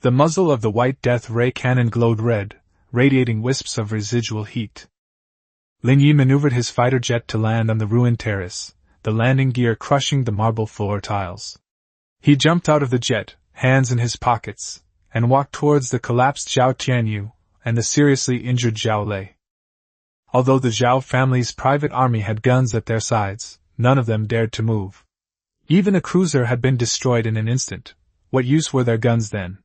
Speaker 1: The muzzle of the white death ray cannon glowed red, radiating wisps of residual heat. Lin Ye maneuvered his fighter jet to land on the ruined terrace, the landing gear crushing the marble floor tiles. He jumped out of the jet, hands in his pockets, and walked towards the collapsed Zhao Tianyu and the seriously injured Zhao Lei. Although the Zhao family's private army had guns at their sides, none of them dared to move. Even a cruiser had been destroyed in an instant. What use were their guns then?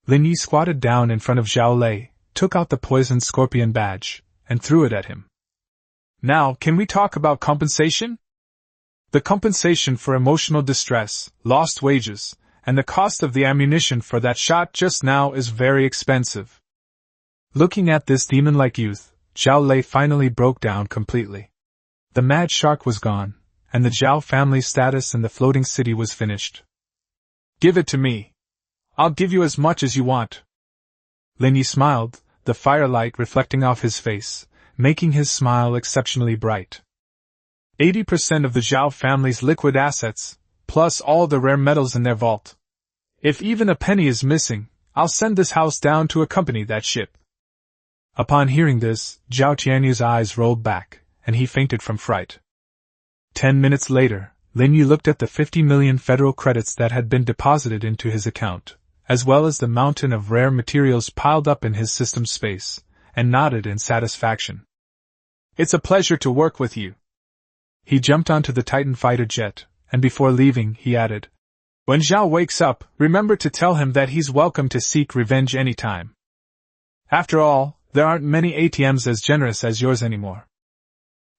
Speaker 1: Lin Ye squatted down in front of Zhao Lei, took out the poisoned scorpion badge, and threw it at him. Now, can we talk about compensation? The compensation for emotional distress, lost wages, and the cost of the ammunition for that shot just now is very expensive. Looking at this demon-like youth, Zhao Lei finally broke down completely. The mad shark was gone, and the Zhao family's status in the floating city was finished. Give it to me. I'll give you as much as you want. Lin Ye smiled, the firelight reflecting off his face, making his smile exceptionally bright. 80% of the Zhao family's liquid assets, plus all the rare metals in their vault. If even a penny is missing, I'll send this house down to accompany that ship. Upon hearing this, Zhao Tianyu's eyes rolled back, and he fainted from fright. 10 minutes later, Lin Ye looked at the 50 million federal credits that had been deposited into his account, as well as the mountain of rare materials piled up in his system space, and nodded in satisfaction. It's a pleasure to work with you. He jumped onto the Titan fighter jet, and before leaving, he added, When Zhao wakes up, remember to tell him that he's welcome to seek revenge anytime. After all, there aren't many ATMs as generous as yours anymore.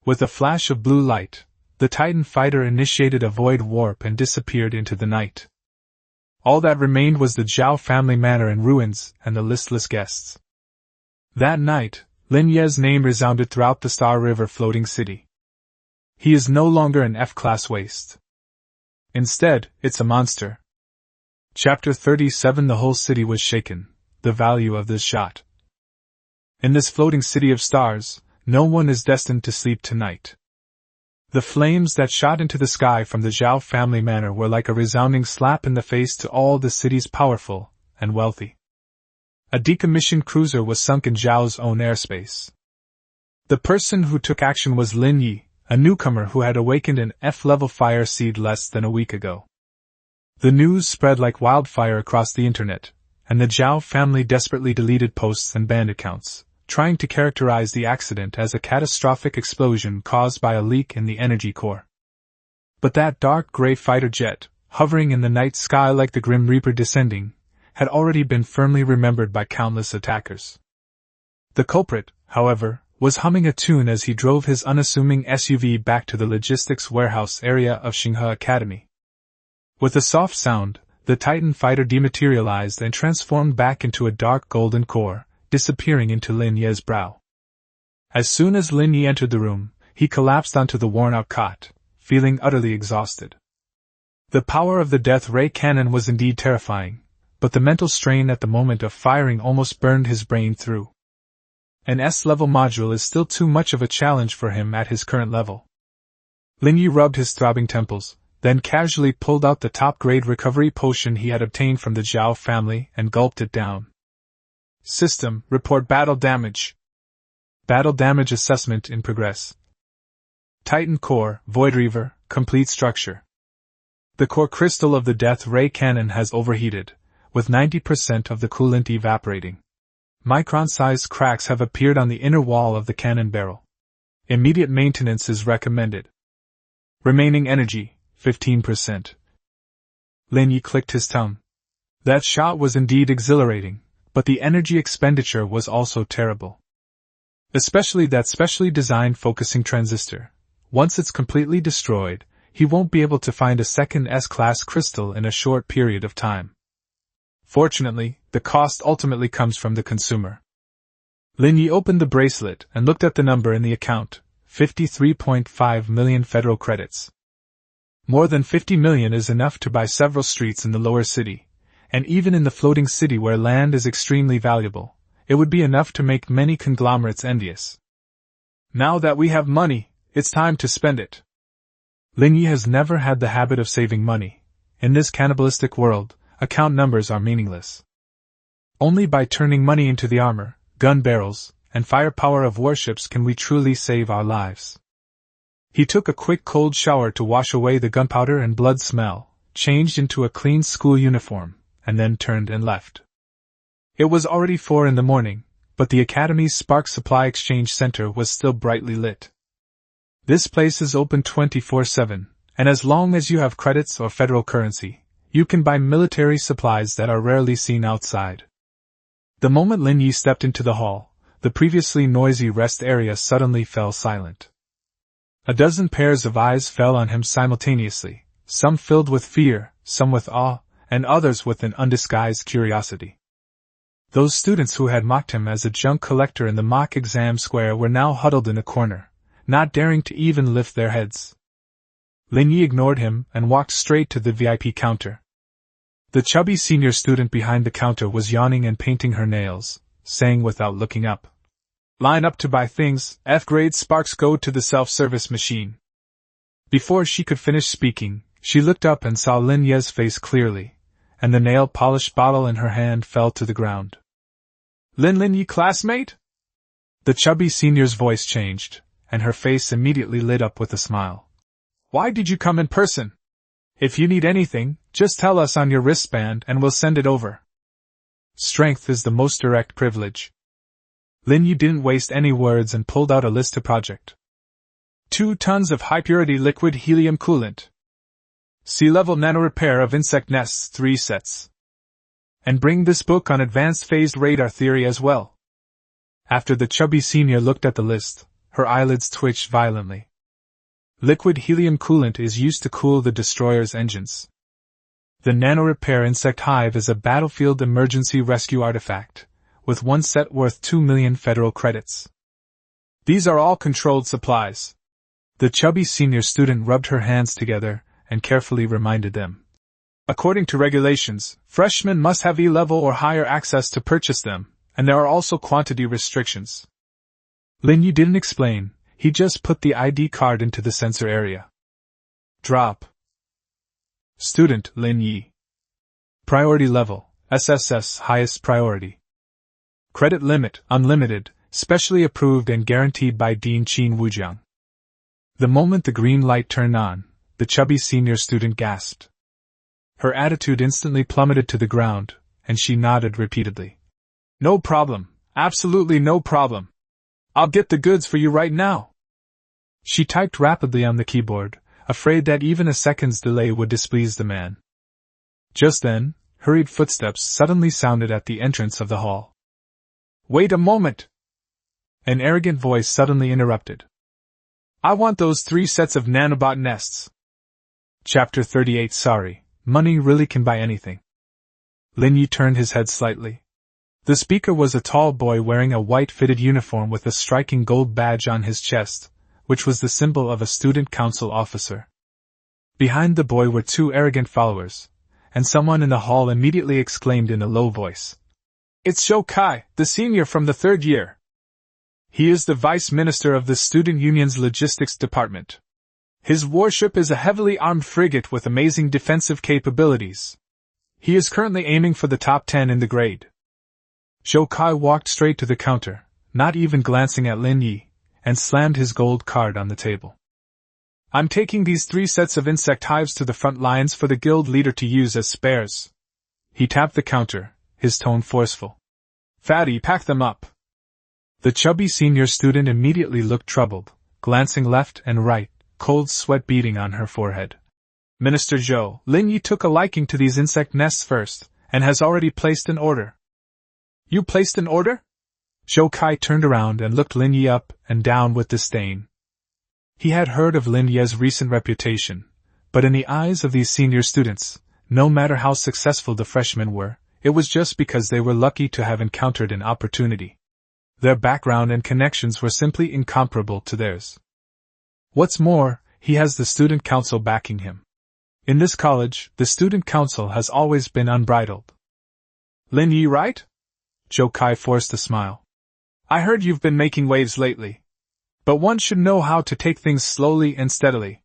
Speaker 1: With a flash of blue light, the Titan fighter initiated a void warp and disappeared into the night. All that remained was the Zhao family manor in ruins and the listless guests. That night, Lin Ye's name resounded throughout the Star River floating city. He is no longer an F-class waste. Instead, it's a monster. Chapter 37. The whole city was shaken. The value of this shot. In this floating city of stars, no one is destined to sleep tonight. The flames that shot into the sky from the Zhao family manor were like a resounding slap in the face to all the city's powerful and wealthy. A decommissioned cruiser was sunk in Zhao's own airspace. The person who took action was Lin Ye, a newcomer who had awakened an F-level fire seed less than a week ago. The news spread like wildfire across the internet, and the Zhao family desperately deleted posts and banned accounts, trying to characterize the accident as a catastrophic explosion caused by a leak in the energy core. But that dark gray fighter jet, hovering in the night sky like the Grim Reaper descending, had already been firmly remembered by countless attackers. The culprit, however, was humming a tune as he drove his unassuming SUV back to the logistics warehouse area of Xinghe Academy. With a soft sound, the Titan fighter dematerialized and transformed back into a dark golden core, disappearing into Lin Ye's brow. As soon as Lin Ye entered the room, he collapsed onto the worn-out cot, feeling utterly exhausted. The power of the death ray cannon was indeed terrifying, but the mental strain at the moment of firing almost burned his brain through. An S-level module is still too much of a challenge for him at his current level. Lin Ye rubbed his throbbing temples, then casually pulled out the top-grade recovery potion he had obtained from the Zhao family and gulped it down. System, report battle damage. Battle damage assessment in progress. Titan core, Void Reaver, complete structure. The core crystal of the death ray cannon has overheated, with 90% of the coolant evaporating. Micron-sized cracks have appeared on the inner wall of the cannon barrel. Immediate maintenance is recommended. Remaining energy, 15%. Lin Ye clicked his tongue. That shot was indeed exhilarating, but the energy expenditure was also terrible. Especially that specially designed focusing transistor. Once it's completely destroyed, he won't be able to find a second S-class crystal in a short period of time. Fortunately, the cost ultimately comes from the consumer. Lin Ye opened the bracelet and looked at the number in the account, 53.5 million federal credits. More than 50 million is enough to buy several streets in the lower city, and even in the floating city where land is extremely valuable, it would be enough to make many conglomerates envious. Now that we have money, it's time to spend it. Lin Ye has never had the habit of saving money. In this cannibalistic world, account numbers are meaningless. Only by turning money into the armor, gun barrels, and firepower of warships can we truly save our lives. He took a quick cold shower to wash away the gunpowder and blood smell, changed into a clean school uniform, and then turned and left. It was already 4 a.m, but the Academy's Spark Supply Exchange Center was still brightly lit. This place is open 24/7, and as long as you have credits or federal currency, you can buy military supplies that are rarely seen outside. The moment Lin Ye stepped into the hall, the previously noisy rest area suddenly fell silent. A dozen pairs of eyes fell on him simultaneously, some filled with fear, some with awe, and others with an undisguised curiosity. Those students who had mocked him as a junk collector in the mock exam square were now huddled in a corner, not daring to even lift their heads. Lin Ye ignored him and walked straight to the VIP counter. The chubby senior student behind the counter was yawning and painting her nails, saying without looking up, "Line up to buy things, F-grade sparks go to the self-service machine." Before she could finish speaking, she looked up and saw Lin Ye's face clearly, and the nail-polished bottle in her hand fell to the ground. Lin Ye, classmate?" The chubby senior's voice changed, and her face immediately lit up with a smile. "Why did you come in person? If you need anything, just tell us on your wristband and we'll send it over. Strength is the most direct privilege." Lin Ye didn't waste any words and pulled out a list of project. 2 tons of high-purity liquid helium coolant. Sea-level nano-repair of insect nests 3 sets. And bring this book on advanced phased radar theory as well. After the chubby senior looked at the list, her eyelids twitched violently. Liquid helium coolant is used to cool the destroyer's engines. The nano-repair insect hive is a battlefield emergency rescue artifact, with 1 set worth 2 million federal credits. These are all controlled supplies. The chubby senior student rubbed her hands together and carefully reminded them. According to regulations, freshmen must have E-level or higher access to purchase them, and there are also quantity restrictions. Lin Ye didn't explain, he just put the ID card into the sensor area. Drop. Student Lin Ye. Priority level, SSS highest priority. Credit limit, unlimited, specially approved and guaranteed by Dean Qin Wujiang. The moment the green light turned on, the chubby senior student gasped. Her attitude instantly plummeted to the ground, and she nodded repeatedly. "No problem, Absolutely no problem. I'll get the goods for you right now. She typed rapidly on the keyboard, afraid that even a second's delay would displease the man. Just then, hurried footsteps suddenly sounded at the entrance of the hall. Wait a moment! An arrogant voice suddenly interrupted. I want those 3 sets of nanobot nests. Chapter 38. Sorry, money really can buy anything. Lin Ye turned his head slightly. The speaker was a tall boy wearing a white-fitted uniform with a striking gold badge on his chest, which was the symbol of a student council officer. Behind the boy were 2 arrogant followers, and someone in the hall immediately exclaimed in a low voice. It's Zhao Kai, the senior from the 3rd year. He is the vice minister of the student union's logistics department. His warship is a heavily armed frigate with amazing defensive capabilities. He is currently aiming for the top 10 in the grade. Zhao Kai walked straight to the counter, not even glancing at Lin Ye, and slammed his gold card on the table. I'm taking these 3 sets of insect hives to the front lines for the guild leader to use as spares. He tapped the counter, his tone forceful. Fatty, pack them up. The chubby senior student immediately looked troubled, glancing left and right, cold sweat beading on her forehead. Minister Zhou, Lin Ye took a liking to these insect nests first, and has already placed an order. You placed an order? Zhou Kai turned around and looked Lin Ye up and down with disdain. He had heard of Lin Ye's recent reputation, but in the eyes of these senior students, no matter how successful the freshmen were, it was just because they were lucky to have encountered an opportunity. Their background and connections were simply incomparable to theirs. What's more, he has the student council backing him. In this college, the student council has always been unbridled. Lin Ye, right? Zhou Kai forced a smile. I heard you've been making waves lately. But one should know how to take things slowly and steadily.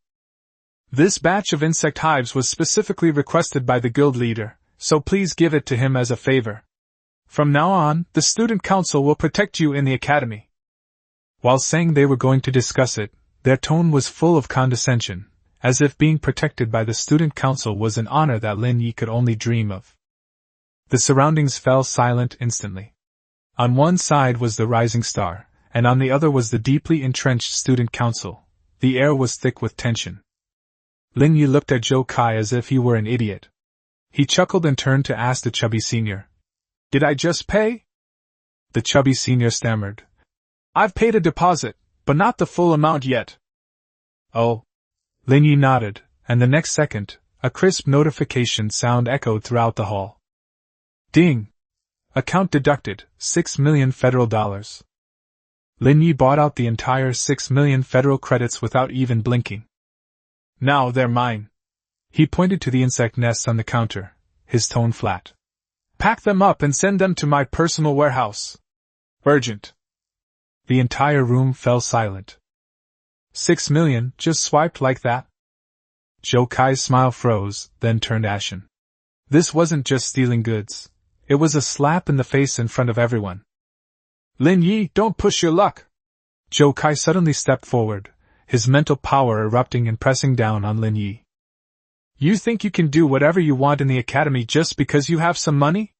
Speaker 1: This batch of insect hives was specifically requested by the guild leader, so please give it to him as a favor. From now on, the student council will protect you in the academy. While saying they were going to discuss it, their tone was full of condescension, as if being protected by the student council was an honor that Lin Ye could only dream of. The surroundings fell silent instantly. On one side was the rising star, and on the other was the deeply entrenched student council. The air was thick with tension. Lin Ye looked at Zhou Kai as if he were an idiot. He chuckled and turned to ask the chubby senior. Did I just pay? The chubby senior stammered. I've paid a deposit, but not the full amount yet. Oh. Lin Ye nodded, and the next second, a crisp notification sound echoed throughout the hall. Ding! Account deducted, $6 million federal dollars. Lin Ye bought out the entire 6 million federal credits without even blinking. Now they're mine. He pointed to the insect nests on the counter, his tone flat. Pack them up and send them to my personal warehouse. Urgent. The entire room fell silent. 6 million, just swiped like that? Zhou Kai's smile froze, then turned ashen. This wasn't just stealing goods. It was a slap in the face in front of everyone. Lin Ye, don't push your luck! Zhou Kai suddenly stepped forward, his mental power erupting and pressing down on Lin Ye. You think you can do whatever you want in the academy just because you have some money?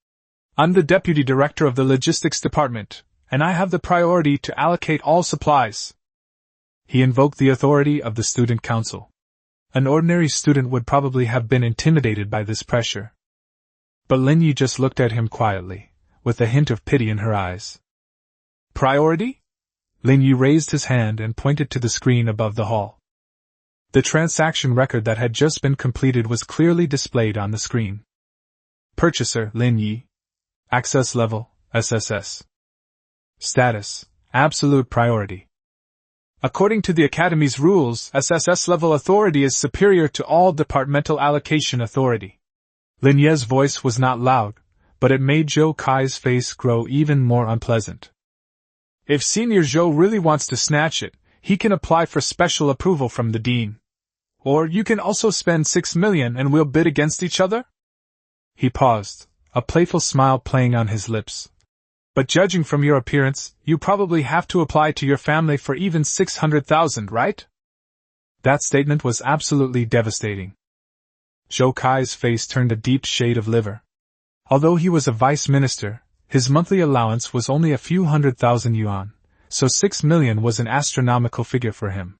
Speaker 1: I'm the deputy director of the logistics department, and I have the priority to allocate all supplies. He invoked the authority of the student council. An ordinary student would probably have been intimidated by this pressure. But Lin Ye just looked at him quietly, with a hint of pity in her eyes. Priority? Lin Ye raised his hand and pointed to the screen above the hall. The transaction record that had just been completed was clearly displayed on the screen. Purchaser, Lin Ye. Access level, SSS. Status, absolute priority. According to the Academy's rules, SSS level authority is superior to all departmental allocation authority. Lin Ye's voice was not loud, but it made Zhou Kai's face grow even more unpleasant. If Senior Zhou really wants to snatch it, he can apply for special approval from the dean. Or you can also spend 6 million and we'll bid against each other? He paused, a playful smile playing on his lips. But judging from your appearance, you probably have to apply to your family for even 600,000, right? That statement was absolutely devastating. Zhou Kai's face turned a deep shade of liver. Although he was a vice minister, His monthly allowance was only a few 100,000 yuan, so 6 million was an astronomical figure for him.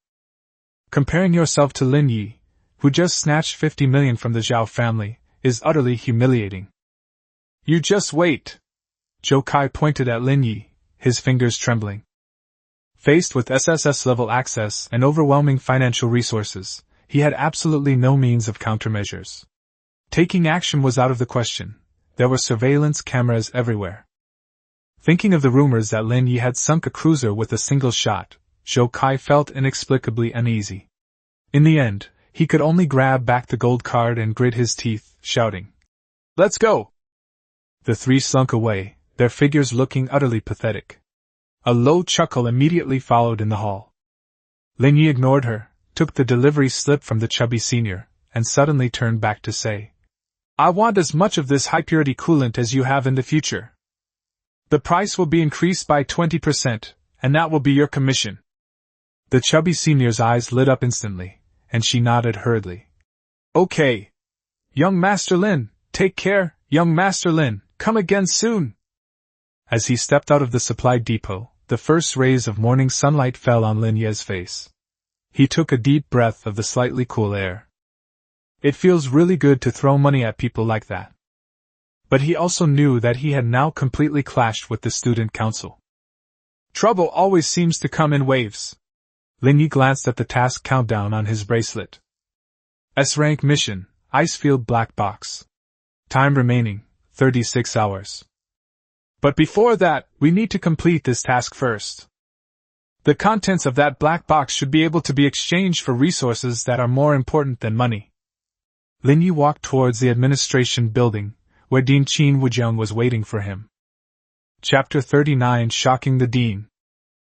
Speaker 1: Comparing yourself to Lin Ye, who just snatched 50 million from the Zhao family, is utterly humiliating. You just wait. Zhou Kai pointed at Lin Ye, his fingers trembling. Faced with SSS-level access and overwhelming financial resources, he had absolutely no means of countermeasures. Taking action was out of the question. There were surveillance cameras everywhere. Thinking of the rumors that Lin Ye had sunk a cruiser with a single shot, Zhou Kai felt inexplicably uneasy. In the end, he could only grab back the gold card and grit his teeth, shouting, "Let's go!" The three slunk away, their figures looking utterly pathetic. A low chuckle immediately followed in the hall. Lin Ye ignored her, took the delivery slip from the chubby senior, and suddenly turned back to say, "I want as much of this high-purity coolant as you have in the future. The price will be increased by 20%, and that will be your commission." The chubby senior's eyes lit up instantly, and she nodded hurriedly. "Okay. Young Master Lin, take care, young Master Lin, come again soon." As he stepped out of the supply depot, the first rays of morning sunlight fell on Lin Ye's face. He took a deep breath of the slightly cool air. It feels really good to throw money at people like that. But he also knew that he had now completely clashed with the student council. Trouble always seems to come in waves. Lin Ye glanced at the task countdown on his bracelet. S-rank mission, Icefield Black Box. Time remaining, 36 hours. But before that, we need to complete this task first. The contents of that black box should be able to be exchanged for resources that are more important than money. Lin Ye walked towards the administration building, where Dean Qin Wujiang was waiting for him. Chapter 39: Shocking the Dean.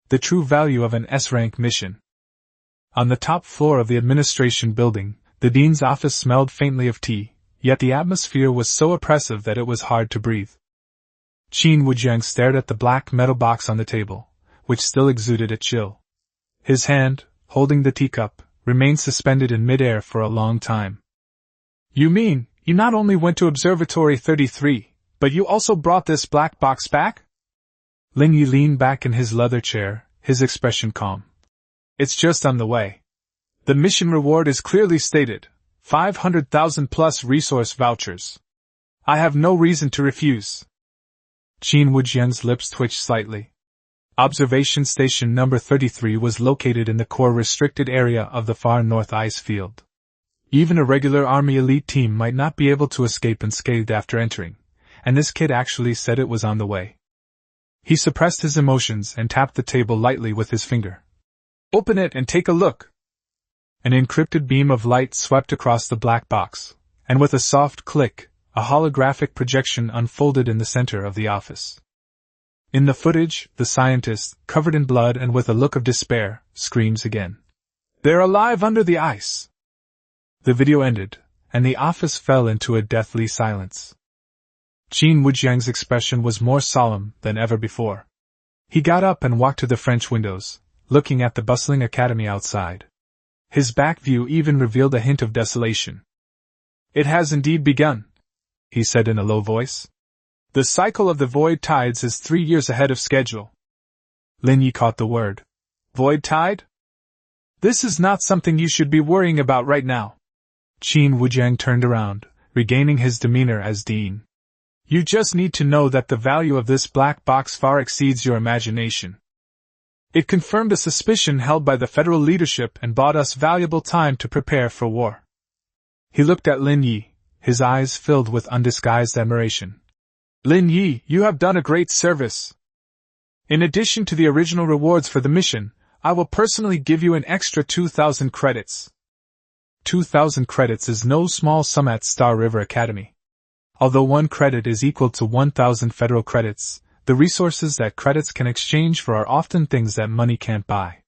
Speaker 1: The true value of an S-rank mission. On the top floor of the administration building, the dean's office smelled faintly of tea, yet the atmosphere was so oppressive that it was hard to breathe. Qin Wujiang stared at the black metal box on the table, which still exuded a chill. His hand, holding the teacup, remained suspended in midair for a long time. "You mean, you not only went to Observatory 33, but you also brought this black box back?" Lin Ye leaned back in his leather chair, his expression calm. "It's just on the way. The mission reward is clearly stated, 500,000 plus resource vouchers. I have no reason to refuse." Qin Wujiang's lips twitched slightly. Observation Station number 33 was located in the core restricted area of the far north ice field. Even a regular army elite team might not be able to escape unscathed after entering, and this kid actually said it was on the way. He suppressed his emotions and tapped the table lightly with his finger. "Open it and take a look." An encrypted beam of light swept across the black box, and with a soft click, a holographic projection unfolded in the center of the office. In the footage, the scientist, covered in blood and with a look of despair, screams again, "They're alive under the ice!" The video ended, and the office fell into a deathly silence. Qin Wujiang's expression was more solemn than ever before. He got up and walked to the French windows, looking at the bustling academy outside. His back view even revealed a hint of desolation. "It has indeed begun," he said in a low voice. "The cycle of the void tides is 3 years ahead of schedule." Lin Ye caught the word. "Void tide? This is not something you should be worrying about right now." Qin Wujiang turned around, regaining his demeanor as dean. "You just need to know that the value of this black box far exceeds your imagination. It confirmed a suspicion held by the federal leadership and bought us valuable time to prepare for war." He looked at Lin Ye, his eyes filled with undisguised admiration. "Lin Ye, you have done a great service. In addition to the original rewards for the mission, I will personally give you an extra 2,000 credits. 2,000 credits is no small sum at Star River Academy. Although 1 credit is equal to 1,000 federal credits, the resources that credits can exchange for are often things that money can't buy."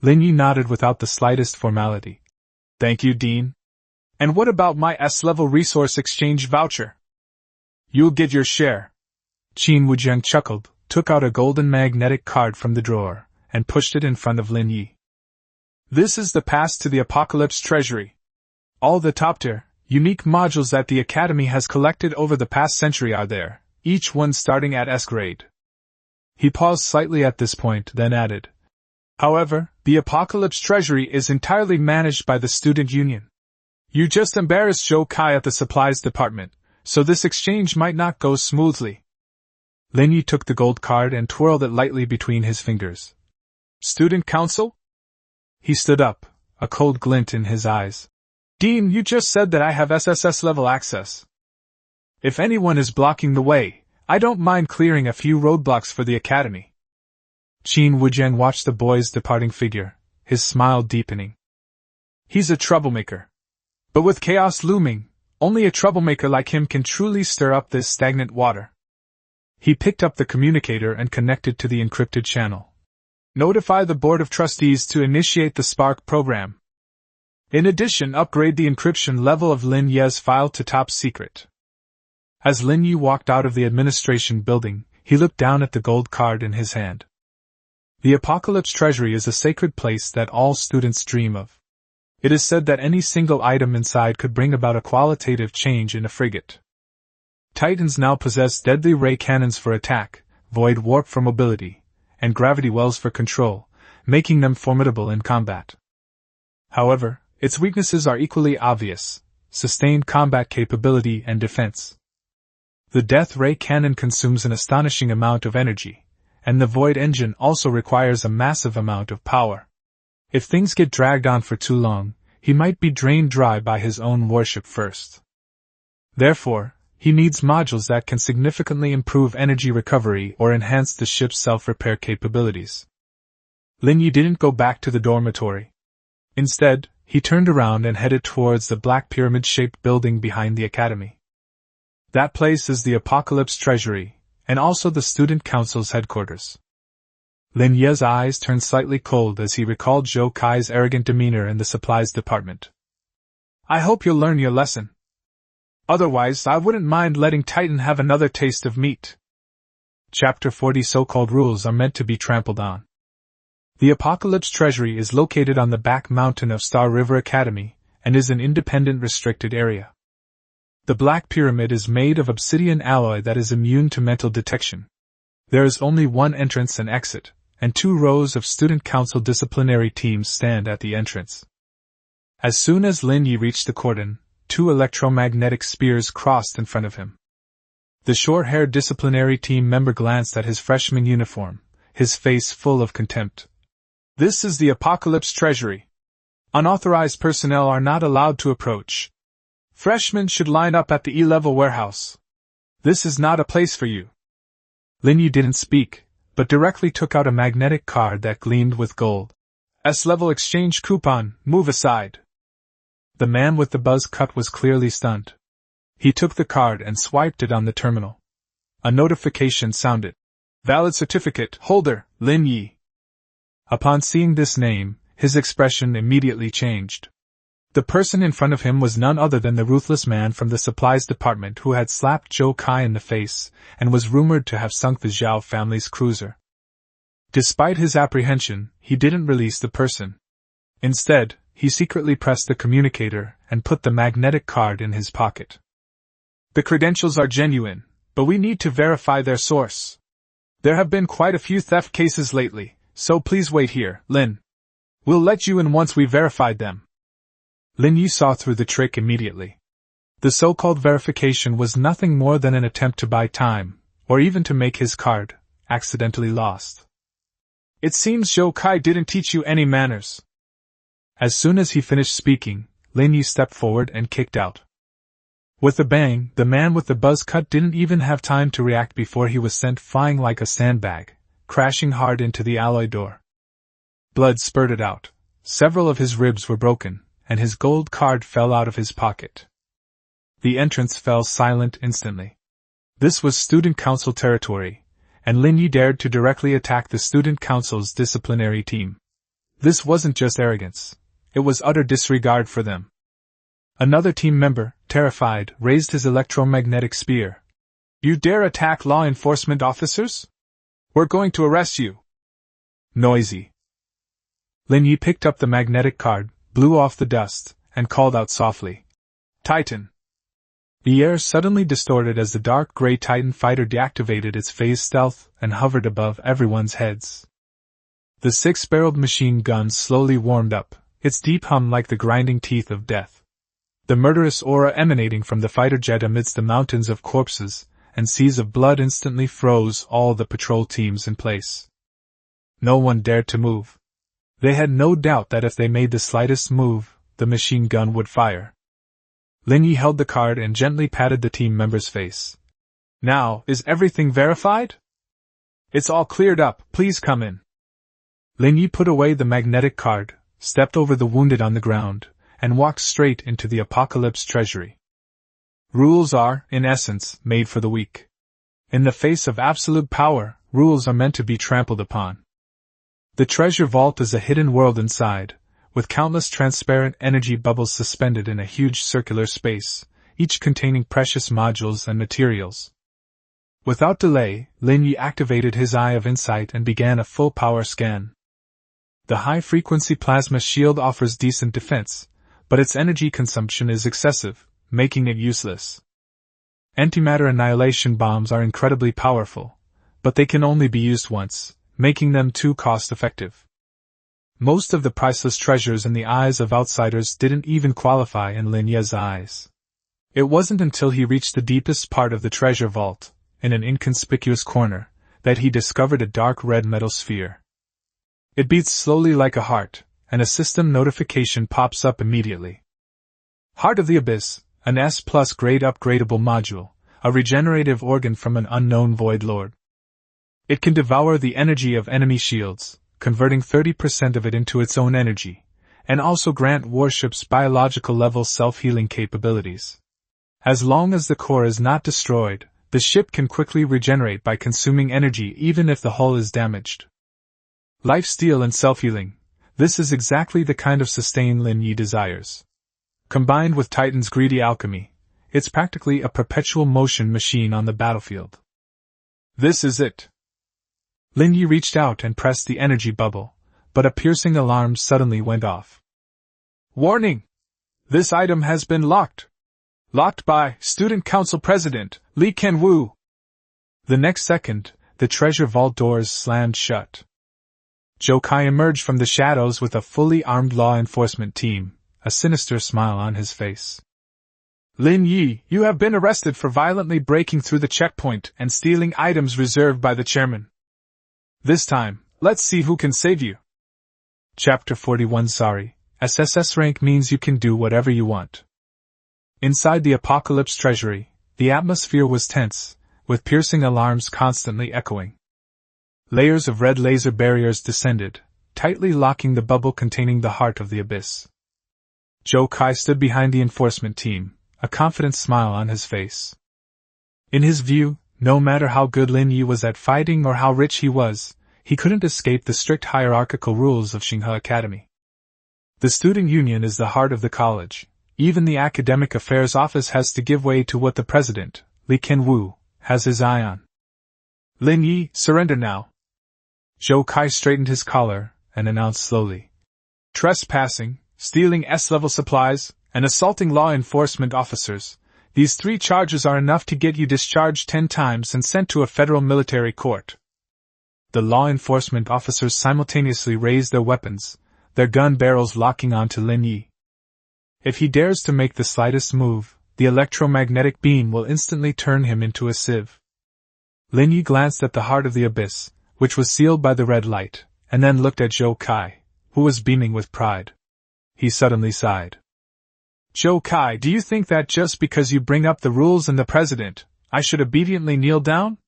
Speaker 1: Lin Ye nodded without the slightest formality. "Thank you, Dean. And what about my S-level resource exchange voucher?" "You'll get your share." Qin Wujiang chuckled, took out a golden magnetic card from the drawer, and pushed it in front of Lin Ye. "This is the pass to the Apocalypse Treasury. All the top-tier, unique modules that the Academy has collected over the past century are there, each one starting at S grade. He paused slightly at this point, then added, "However, the Apocalypse Treasury is entirely managed by the Student Union. You just embarrassed Zhou Kai at the supplies department, so this exchange might not go smoothly." Lin Ye took the gold card and twirled it lightly between his fingers. "Student Council?" He stood up, a cold glint in his eyes. "Dean, you just said that I have SSS level access. If anyone is blocking the way, I don't mind clearing a few roadblocks for the academy." Qin Wujian watched the boy's departing figure, his smile deepening. "He's a troublemaker. But with chaos looming, only a troublemaker like him can truly stir up this stagnant water." He picked up the communicator and connected to the encrypted channel. "Notify the Board of Trustees to initiate the Spark program. In addition, upgrade the encryption level of Lin Ye's file to top secret." As Lin Ye walked out of the administration building, he looked down at the gold card in his hand. The Apocalypse Treasury is a sacred place that all students dream of. It is said that any single item inside could bring about a qualitative change in a frigate. Titans now possess deadly ray cannons for attack, void warp for mobility, and gravity wells for control, making them formidable in combat. However, its weaknesses are equally obvious: sustained combat capability and defense. The Death Ray cannon consumes an astonishing amount of energy, and the Void engine also requires a massive amount of power. If things get dragged on for too long, he might be drained dry by his own warship first. Therefore, he needs modules that can significantly improve energy recovery or enhance the ship's self-repair capabilities. Lin Ye didn't go back to the dormitory. Instead, he turned around and headed towards the black pyramid-shaped building behind the academy. That place is the Apocalypse Treasury, and also the Student Council's headquarters. Lin Ye's eyes turned slightly cold as he recalled Zhou Kai's arrogant demeanor in the supplies department. "I hope you'll learn your lesson. Otherwise, I wouldn't mind letting Titan have another taste of meat." Chapter 40 So-called rules are meant to be trampled on. The Apocalypse Treasury is located on the back mountain of Star River Academy, and is an independent restricted area. The Black Pyramid is made of obsidian alloy that is immune to mental detection. There is only one entrance and exit, and 2 rows of Student Council disciplinary teams stand at the entrance. As soon as Lin Ye reached the cordon, 2 electromagnetic spears crossed in front of him. The short-haired disciplinary team member glanced at his freshman uniform, his face full of contempt. "This is the Apocalypse Treasury. Unauthorized personnel are not allowed to approach. Freshmen should line up at the E-level warehouse. This is not a place for you." Lin Ye didn't speak, but directly took out a magnetic card that gleamed with gold. "S-level exchange coupon, move aside." The man with the buzz cut was clearly stunned. He took the card and swiped it on the terminal. A notification sounded. "Valid certificate holder, Lin Ye." Upon seeing this name, his expression immediately changed. The person in front of him was none other than the ruthless man from the supplies department who had slapped Zhou Kai in the face, and was rumored to have sunk the Zhao family's cruiser. Despite his apprehension, he didn't release the person. Instead, he secretly pressed the communicator and put the magnetic card in his pocket. "The credentials are genuine, but we need to verify their source. There have been quite a few theft cases lately, so please wait here, Lin. We'll let you in once we've verified them." Lin Ye saw through the trick immediately. The so-called verification was nothing more than an attempt to buy time, or even to make his card accidentally lost. "It seems Zhou Kai didn't teach you any manners." As soon as he finished speaking, Lin Ye stepped forward and kicked out. With a bang, the man with the buzz cut didn't even have time to react before he was sent flying like a sandbag, crashing hard into the alloy door. Blood spurted out, several of his ribs were broken, and his gold card fell out of his pocket. The entrance fell silent instantly. This was Student Council territory, and Lin Ye dared to directly attack the Student Council's disciplinary team. This wasn't just arrogance, it was utter disregard for them. Another team member, terrified, raised his electromagnetic spear. "You dare attack law enforcement officers? We're going to arrest you." Noisy. Lin Ye picked up the magnetic card, blew off the dust, and called out softly, "Titan." The air suddenly distorted as the dark gray Titan fighter deactivated its phase stealth and hovered above everyone's heads. The six-barreled machine gun slowly warmed up, its deep hum like the grinding teeth of death. The murderous aura emanating from the fighter jet amidst the mountains of corpses and seas of blood instantly froze all the patrol teams in place. No one dared to move. They had no doubt that if they made the slightest move, the machine gun would fire. Lin Ye held the card and gently patted the team member's face. "Now, is everything verified? It's all cleared up, please come in." Lin Ye put away the magnetic card, stepped over the wounded on the ground, and walked straight into the Apocalypse treasury. Rules are, in essence, made for the weak. In the face of absolute power, rules are meant to be trampled upon. The treasure vault is a hidden world inside, with countless transparent energy bubbles suspended in a huge circular space, each containing precious modules and materials. Without delay, Lin Ye activated his Eye of Insight and began a full-power scan. The high-frequency plasma shield offers decent defense, but its energy consumption is excessive, making it useless. Antimatter annihilation bombs are incredibly powerful, but they can only be used once, making them too cost-effective. Most of the priceless treasures in the eyes of outsiders didn't even qualify in Lin Ye's eyes. It wasn't until he reached the deepest part of the treasure vault, in an inconspicuous corner, that he discovered a dark red metal sphere. It beats slowly like a heart, and a system notification pops up immediately. Heart of the Abyss, an S+ grade upgradable module, a regenerative organ from an unknown void lord. It can devour the energy of enemy shields, converting 30% of it into its own energy, and also grant warships biological-level self-healing capabilities. As long as the core is not destroyed, the ship can quickly regenerate by consuming energy even if the hull is damaged. Lifesteal and self-healing, this is exactly the kind of sustain Lin Ye desires. Combined with Titan's greedy alchemy, it's practically a perpetual motion machine on the battlefield. This is it. Lin Ye reached out and pressed the energy bubble, but a piercing alarm suddenly went off. "Warning! This item has been locked. Locked by Student Council President, Lee Ken-woo." The next second, the treasure vault doors slammed shut. Zhou Kai emerged from the shadows with a fully armed law enforcement team, a sinister smile on his face. "Lin Ye, you have been arrested for violently breaking through the checkpoint and stealing items reserved by the chairman. This time, let's see who can save you." Chapter 41. Sorry, SSS rank means you can do whatever you want. Inside the Apocalypse treasury, the atmosphere was tense, with piercing alarms constantly echoing. Layers of red laser barriers descended, tightly locking the bubble containing the heart of the abyss. Zhou Kai stood behind the enforcement team, a confident smile on his face. In his view, no matter how good Lin Ye was at fighting or how rich he was, he couldn't escape the strict hierarchical rules of Xinghe Academy. The student union is the heart of the college. Even the academic affairs office has to give way to what the president, Lee Ken-woo, has his eye on. "Lin Ye, surrender now." Zhou Kai straightened his collar and announced slowly. "Trespassing, stealing S-level supplies, and assaulting law enforcement officers. These 3 charges are enough to get you discharged 10 times and sent to a federal military court." The law enforcement officers simultaneously raised their weapons, their gun barrels locking onto Lin Ye. If he dares to make the slightest move, the electromagnetic beam will instantly turn him into a sieve. Lin Ye glanced at the heart of the abyss, which was sealed by the red light, and then looked at Zhou Kai, who was beaming with pride. He suddenly sighed. "Zhou Kai, do you think that just because you bring up the rules and the president, I should obediently kneel down?"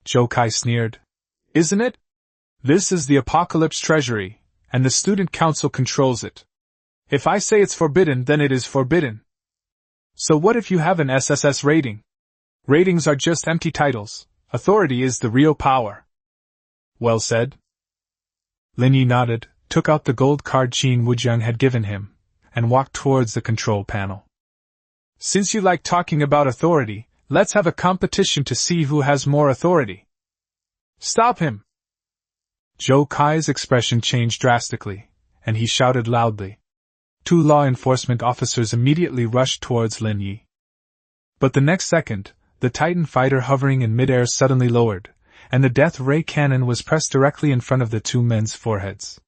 Speaker 1: Zhou Kai sneered. "Isn't it? This is the Apocalypse treasury, and the student council controls it. If I say it's forbidden, then it is forbidden. So what if you have an SSS rating? Ratings are just empty titles. Authority is the real power." "Well said." Lin Ye nodded, took out the gold card Qin Wujiang had given him, and walked towards the control panel. "Since you like talking about authority, let's have a competition to see who has more authority." "Stop him!" Zhou Kai's expression changed drastically, and he shouted loudly. 2 law enforcement officers immediately rushed towards Lin Ye. But the next second, the Titan fighter hovering in midair suddenly lowered, and the death ray cannon was pressed directly in front of the two men's foreheads.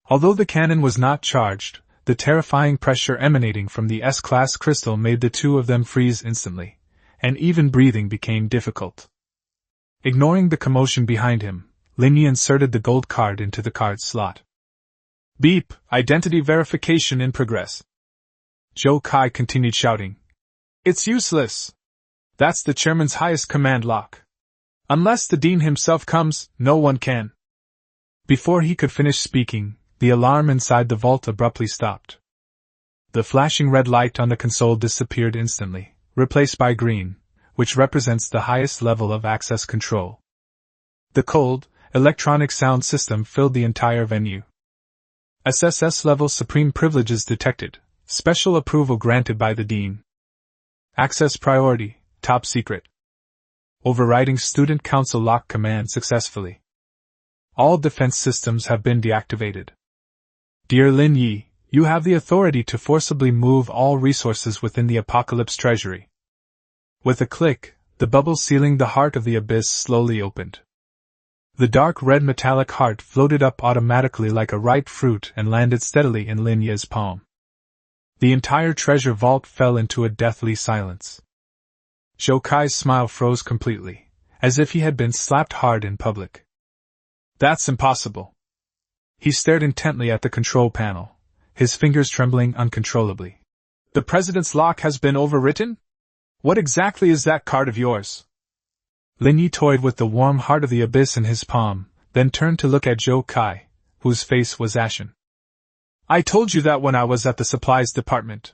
Speaker 1: Although the cannon was not charged, the terrifying pressure emanating from the S-class crystal made the two of them freeze instantly, and even breathing became difficult. Ignoring the commotion behind him, Lin Ye inserted the gold card into the card slot. Beep, identity verification in progress. Zhou Kai continued shouting. It's useless. That's the chairman's highest command lock. Unless the dean himself comes, no one can. Before he could finish speaking, the alarm inside the vault abruptly stopped. The flashing red light on the console disappeared instantly, replaced by green, which represents the highest level of access control. The cold, electronic sound system filled the entire venue. SSS level supreme privileges detected, special approval granted by the dean. Access priority, top secret. Overriding student council lock command successfully. All defense systems have been deactivated. Dear Lin Ye, you have the authority to forcibly move all resources within the Apocalypse Treasury. With a click, the bubble sealing the heart of the abyss slowly opened. The dark red metallic heart floated up automatically like a ripe fruit and landed steadily in Lin Ye's palm. The entire treasure vault fell into a deathly silence. Zhou Kai's smile froze completely, as if he had been slapped hard in public. That's impossible. He stared intently at the control panel, his fingers trembling uncontrollably. The president's lock has been overwritten? What exactly is that card of yours? Lin Ye toyed with the warm heart of the abyss in his palm, then turned to look at Zhou Kai, whose face was ashen. I told you that when I was at the supplies department.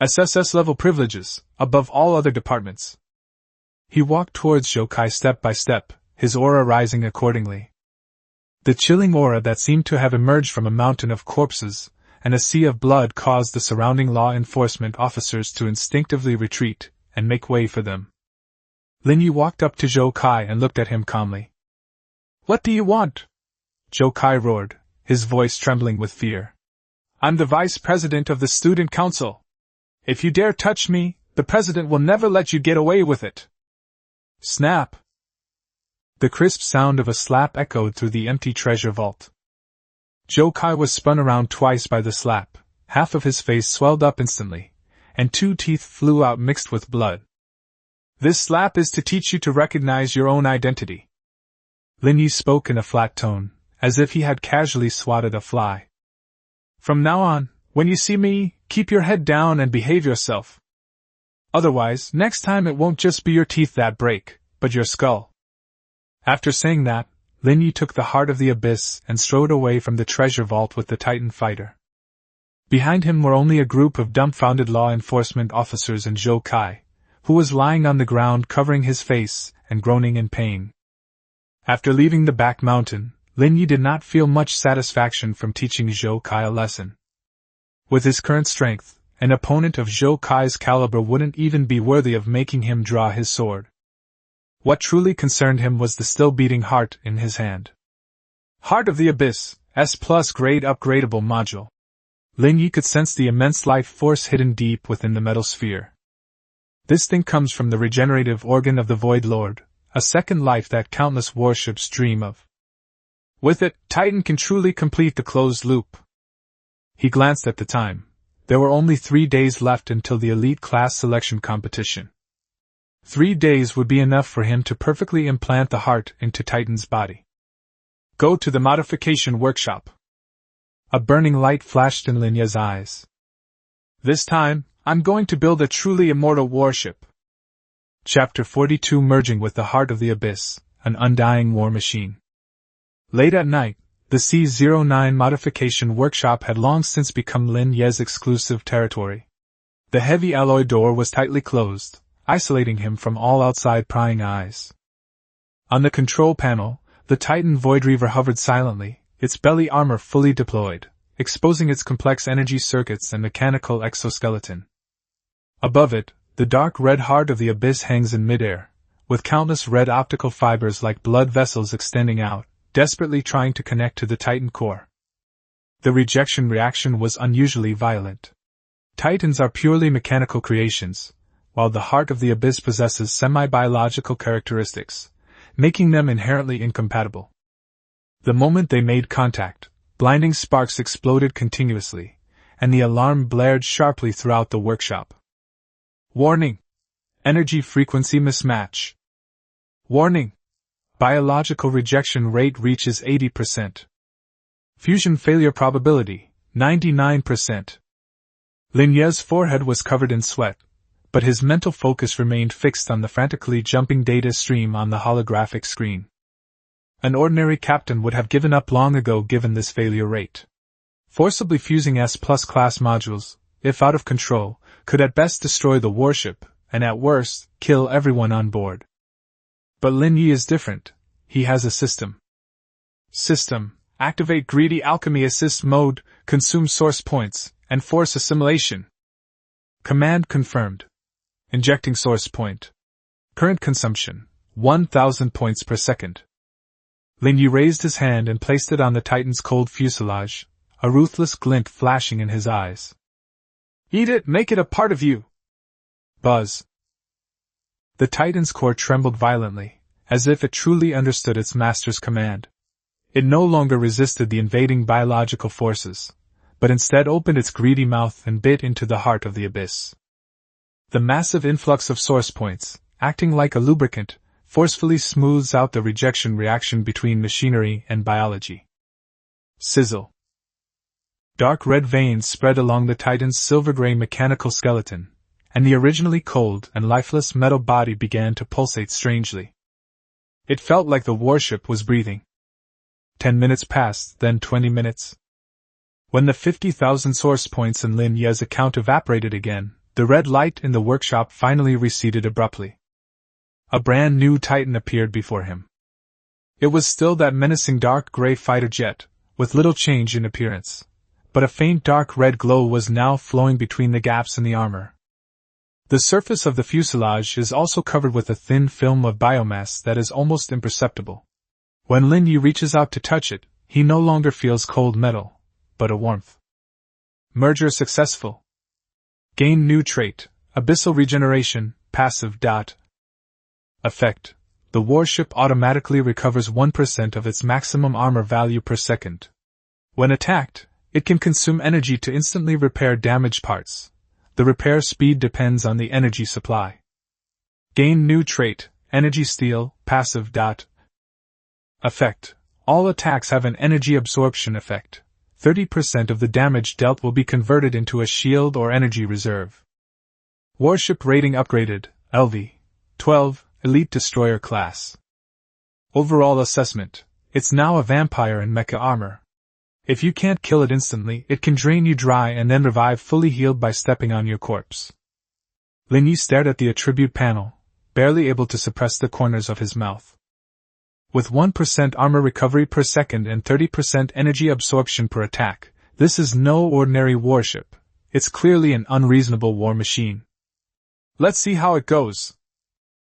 Speaker 1: SSS level privileges, above all other departments. He walked towards Zhou Kai step by step, his aura rising accordingly. The chilling aura that seemed to have emerged from a mountain of corpses and a sea of blood caused the surrounding law enforcement officers to instinctively retreat and make way for them. Lin Ye walked up to Zhou Kai and looked at him calmly. What do you want? Zhou Kai roared, his voice trembling with fear. I'm the vice president of the student council. If you dare touch me, the president will never let you get away with it. Snap! The crisp sound of a slap echoed through the empty treasure vault. Zhou Kai was spun around twice by the slap, half of his face swelled up instantly, and 2 teeth flew out mixed with blood. This slap is to teach you to recognize your own identity. Lin Ye spoke in a flat tone, as if he had casually swatted a fly. From now on, when you see me, keep your head down and behave yourself. Otherwise, next time it won't just be your teeth that break, but your skull. After saying that, Lin Ye took the heart of the abyss and strode away from the treasure vault with the Titan fighter. Behind him were only a group of dumbfounded law enforcement officers and Zhou Kai, who was lying on the ground covering his face and groaning in pain. After leaving the back mountain, Lin Ye did not feel much satisfaction from teaching Zhou Kai a lesson. With his current strength, an opponent of Zhou Kai's caliber wouldn't even be worthy of making him draw his sword. What truly concerned him was the still-beating heart in his hand. Heart of the Abyss, S+ grade upgradable module. Lin Ye could sense the immense life force hidden deep within the metal sphere. This thing comes from the regenerative organ of the Void Lord, a second life that countless warships dream of. With it, Titan can truly complete the closed loop. He glanced at the time. There were only 3 days left until the elite class selection competition. 3 days would be enough for him to perfectly implant the heart into Titan's body. Go to the modification workshop. A burning light flashed in Lin Ye's eyes. This time, I'm going to build a truly immortal warship. Chapter 42 Merging with the Heart of the Abyss, an undying war machine. Late at night, the C-09 modification workshop had long since become Lin Ye's exclusive territory. The heavy alloy door was tightly closed, isolating him from all outside prying eyes. On the control panel, the Titan Voidreaver hovered silently, its belly armor fully deployed, exposing its complex energy circuits and mechanical exoskeleton. Above it, the dark red heart of the abyss hangs in midair, with countless red optical fibers like blood vessels extending out, desperately trying to connect to the Titan core. The rejection reaction was unusually violent. Titans are purely mechanical creations, while the heart of the abyss possesses semi-biological characteristics, making them inherently incompatible. The moment they made contact, blinding sparks exploded continuously, and the alarm blared sharply throughout the workshop. Warning! Energy frequency mismatch. Warning! Biological rejection rate reaches 80%. Fusion failure probability, 99%. Lin Ye's forehead was covered in sweat, but his mental focus remained fixed on the frantically jumping data stream on the holographic screen. An ordinary captain would have given up long ago given this failure rate. Forcibly fusing S-plus class modules, if out of control, could at best destroy the warship, and at worst, kill everyone on board. But Lin Ye is different. He has a system. System: activate greedy alchemy assist mode, consume source points, and force assimilation. Command confirmed. Injecting source point. Current consumption, 1000 points per second. Lin Ye raised his hand and placed it on the Titan's cold fuselage, a ruthless glint flashing in his eyes. Eat it, make it a part of you! Buzz. The Titan's core trembled violently, as if it truly understood its master's command. It no longer resisted the invading biological forces, but instead opened its greedy mouth and bit into the heart of the abyss. The massive influx of source points, acting like a lubricant, forcefully smooths out the rejection reaction between machinery and biology. Sizzle. Dark red veins spread along the Titan's silver-gray mechanical skeleton, and the originally cold and lifeless metal body began to pulsate strangely. It felt like the warship was breathing. 10 minutes passed, then 20 minutes. When the 50,000 source points in Lin Ye's account evaporated again, the red light in the workshop finally receded abruptly. A brand new Titan appeared before him. It was still that menacing dark gray fighter jet, with little change in appearance, but a faint dark red glow was now flowing between the gaps in the armor. The surface of the fuselage is also covered with a thin film of biomass that is almost imperceptible. When Lin Ye reaches out to touch it, he no longer feels cold metal, but a warmth. Merger successful. Gain new trait, abyssal regeneration, passive. Effect: the warship automatically recovers 1% of its maximum armor value per second. When attacked, it can consume energy to instantly repair damaged parts. The repair speed depends on the energy supply. Gain new trait, energy steal, passive. Effect: all attacks have an energy absorption effect. 30% of the damage dealt will be converted into a shield or energy reserve. Warship rating upgraded, LV 12, Elite Destroyer class. Overall assessment: it's now a vampire in mecha armor. If you can't kill it instantly, it can drain you dry and then revive fully healed by stepping on your corpse. Lin Ye stared at the attribute panel, barely able to suppress the corners of his mouth. With 1% armor recovery per second and 30% energy absorption per attack, this is no ordinary warship. It's clearly an unreasonable war machine. Let's see how it goes.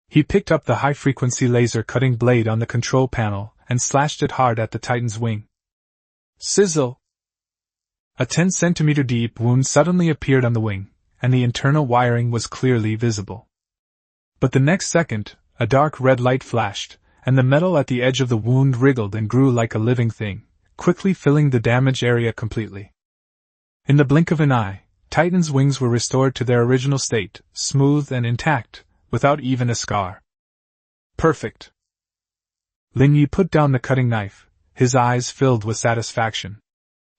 Speaker 1: He picked up the high-frequency laser cutting blade on the control panel and slashed it hard at the Titan's wing. Sizzle! A 10-centimeter deep wound suddenly appeared on the wing, and the internal wiring was clearly visible. But the next second, a dark red light flashed, and the metal at the edge of the wound wriggled and grew like a living thing, quickly filling the damaged area completely. In the blink of an eye, Titan's wings were restored to their original state, smooth and intact, without even a scar. Perfect! Lin Ye put down the cutting knife, his eyes filled with satisfaction.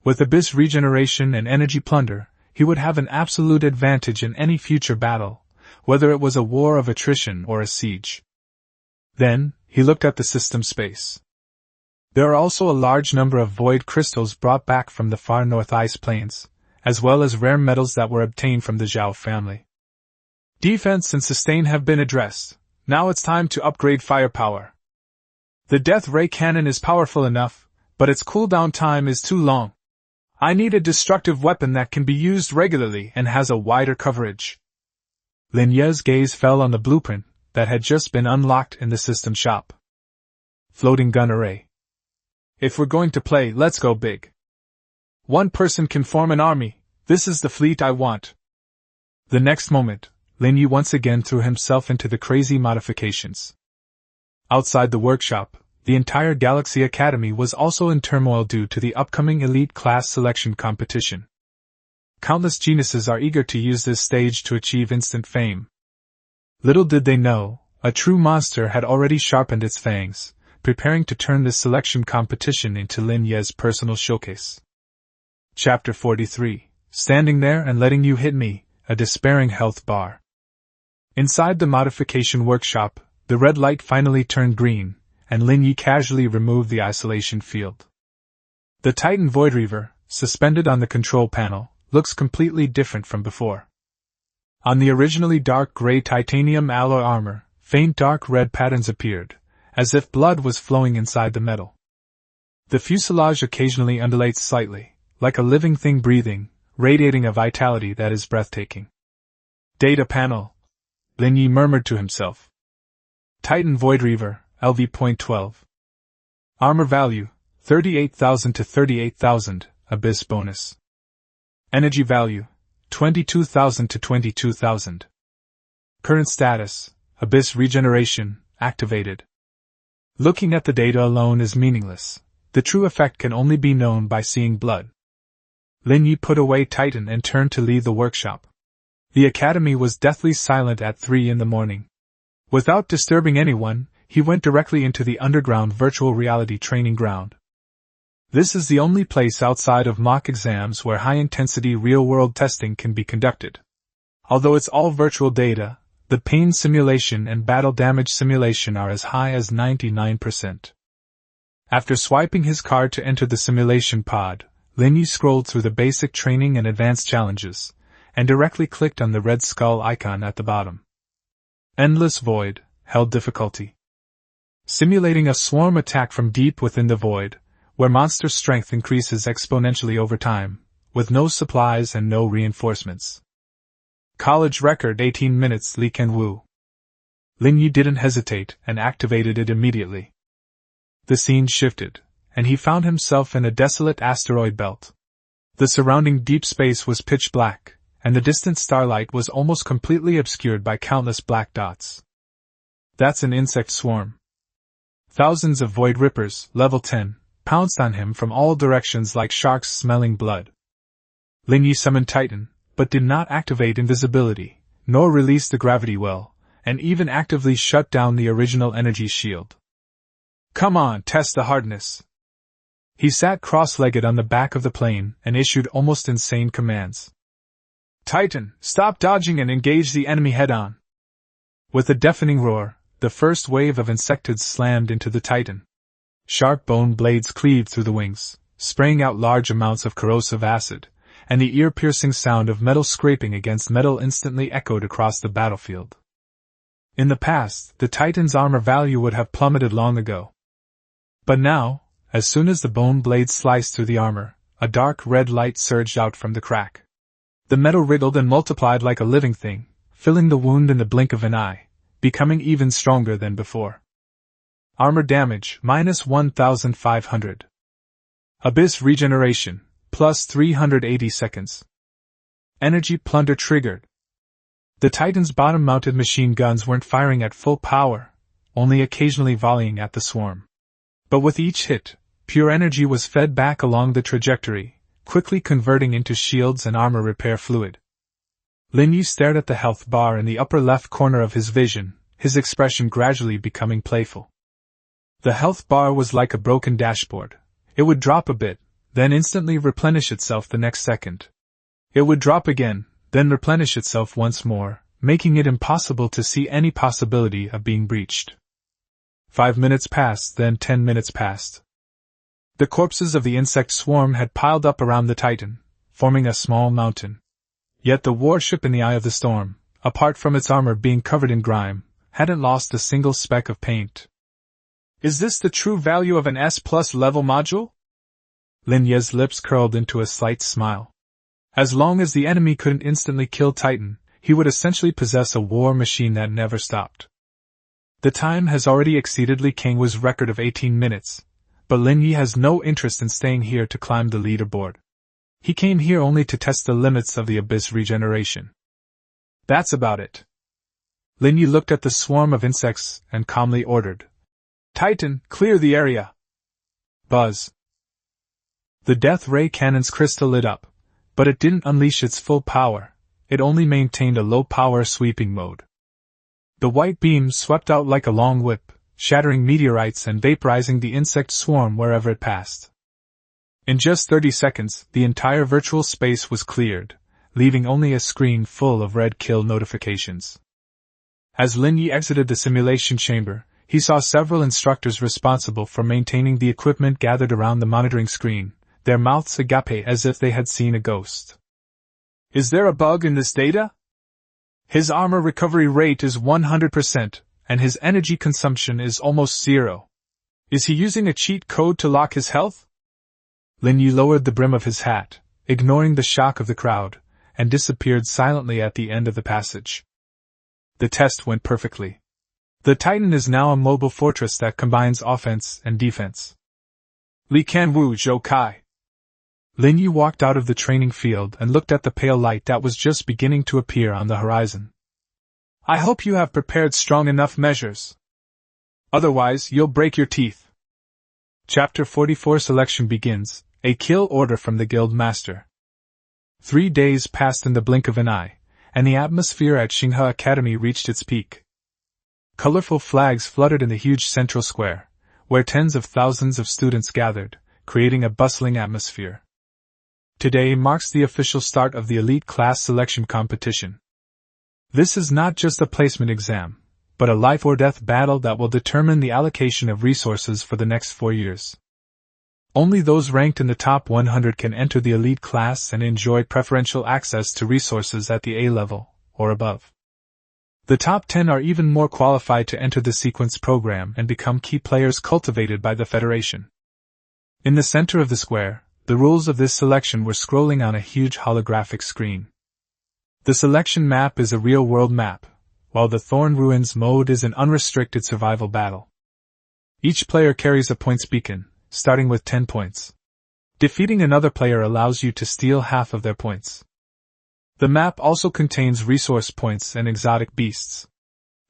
Speaker 1: With abyss regeneration and energy plunder, he would have an absolute advantage in any future battle, whether it was a war of attrition or a siege. Then, he looked at the system space. There are also a large number of void crystals brought back from the far north ice plains, as well as rare metals that were obtained from the Zhao family. Defense and sustain have been addressed. Now it's time to upgrade firepower. The death ray cannon is powerful enough, but its cooldown time is too long. I need a destructive weapon that can be used regularly and has a wider coverage. Lin Ye's gaze fell on the blueprint that had just been unlocked in the system shop. Floating gun array. If we're going to play, let's go big. One person can form an army. This is the fleet I want. The next moment, Lin Ye once again threw himself into the crazy modifications. Outside the workshop, the entire Galaxy Academy was also in turmoil due to the upcoming elite class selection competition. Countless geniuses are eager to use this stage to achieve instant fame. Little did they know, a true monster had already sharpened its fangs, preparing to turn this selection competition into Lin Ye's personal showcase. Chapter 43, Standing There and Letting You Hit Me, a Despairing Health Bar. Inside the modification workshop, the red light finally turned green, and Lin Ye casually removed the isolation field. The Titan Void Reaver, suspended on the control panel, looks completely different from before. On the originally dark gray titanium alloy armor, faint dark red patterns appeared, as if blood was flowing inside the metal. The fuselage occasionally undulates slightly, like a living thing breathing, radiating a vitality that is breathtaking. Data panel, Lin Ye murmured to himself. Titan Void Reaver, LV.12. Armor value, 38,000 to 38,000, Abyss bonus. Energy value, 22,000 to 22,000. Current status, Abyss regeneration, activated. Looking at the data alone is meaningless. The true effect can only be known by seeing blood. Lin Ye put away Titan and turned to leave the workshop. The academy was deathly silent at 3 in the morning. Without disturbing anyone, he went directly into the underground virtual reality training ground. This is the only place outside of mock exams where high-intensity real-world testing can be conducted. Although it's all virtual data, the pain simulation and battle damage simulation are as high as 99%. After swiping his card to enter the simulation pod, Lin Ye scrolled through the basic training and advanced challenges, and directly clicked on the red skull icon at the bottom. Endless Void, held difficulty. Simulating a swarm attack from deep within the void, where monster strength increases exponentially over time, with no supplies and no reinforcements. College record 18 minutes Li Ken Wu. Lin Ye didn't hesitate and activated it immediately. The scene shifted, and he found himself in a desolate asteroid belt. The surrounding deep space was pitch black, and the distant starlight was almost completely obscured by countless black dots. That's an insect swarm. Thousands of void rippers, level 10, pounced on him from all directions like sharks smelling blood. Lin Ye summoned Titan, but did not activate invisibility, nor release the gravity well, and even actively shut down the original energy shield. Come on, test the hardness. He sat cross-legged on the back of the plane and issued almost insane commands. Titan, stop dodging and engage the enemy head-on. With a deafening roar, the first wave of insectoids slammed into the Titan. Sharp bone blades cleaved through the wings, spraying out large amounts of corrosive acid, and the ear-piercing sound of metal scraping against metal instantly echoed across the battlefield. In the past, the Titan's armor value would have plummeted long ago. But now, as soon as the bone blades sliced through the armor, a dark red light surged out from the crack. The metal wriggled and multiplied like a living thing, filling the wound in the blink of an eye, becoming even stronger than before. Armor damage, minus 1,500. Abyss regeneration, plus 380 seconds. Energy plunder triggered. The Titan's bottom-mounted machine guns weren't firing at full power, only occasionally volleying at the swarm. But with each hit, pure energy was fed back along the trajectory, quickly converting into shields and armor repair fluid. Lin Ye stared at the health bar in the upper left corner of his vision, his expression gradually becoming playful. The health bar was like a broken dashboard. It would drop a bit, then instantly replenish itself the next second. It would drop again, then replenish itself once more, making it impossible to see any possibility of being breached. 5 minutes passed, then 10 minutes passed. The corpses of the insect swarm had piled up around the Titan, forming a small mountain. Yet the warship in the eye of the storm, apart from its armor being covered in grime, hadn't lost a single speck of paint. Is this the true value of an S+ level module? Lin Ye's lips curled into a slight smile. As long as the enemy couldn't instantly kill Titan, he would essentially possess a war machine that never stopped. The time has already exceeded Li Kangwu's record of 18 minutes, but Lin Ye has no interest in staying here to climb the leaderboard. He came here only to test the limits of the Abyss regeneration. That's about it. Lin Ye looked at the swarm of insects and calmly ordered, "Titan, clear the area!" Buzz. The death ray cannon's crystal lit up, but it didn't unleash its full power, it only maintained a low-power sweeping mode. The white beam swept out like a long whip, shattering meteorites and vaporizing the insect swarm wherever it passed. In just 30 seconds, the entire virtual space was cleared, leaving only a screen full of red kill notifications. As Lin Ye exited the simulation chamber, he saw several instructors responsible for maintaining the equipment gathered around the monitoring screen, their mouths agape as if they had seen a ghost. "Is there a bug in this data? His armor recovery rate is 100%, and his energy consumption is almost 0. Is he using a cheat code to lock his health?" Lin Ye lowered the brim of his hat, ignoring the shock of the crowd, and disappeared silently at the end of the passage. The test went perfectly. The Titan is now a mobile fortress that combines offense and defense. Li Kanwu Zhou Kai. Lin Ye walked out of the training field and looked at the pale light that was just beginning to appear on the horizon. "I hope you have prepared strong enough measures. Otherwise, you'll break your teeth." Chapter 44 Selection begins, a kill order from the Guild Master. 3 days passed in the blink of an eye, and the atmosphere at Xinghe Academy reached its peak. Colorful flags fluttered in the huge central square, where tens of thousands of students gathered, creating a bustling atmosphere. Today marks the official start of the elite class selection competition. This is not just a placement exam, but a life-or-death battle that will determine the allocation of resources for the next 4 years. Only those ranked in the top 100 can enter the elite class and enjoy preferential access to resources at the A level, or above. The top 10 are even more qualified to enter the sequence program and become key players cultivated by the Federation. In the center of the square, the rules of this selection were scrolling on a huge holographic screen. The selection map is a real-world map, while the Thorn Ruins mode is an unrestricted survival battle. Each player carries a points beacon, starting with 10 points. Defeating another player allows you to steal half of their points. The map also contains resource points and exotic beasts.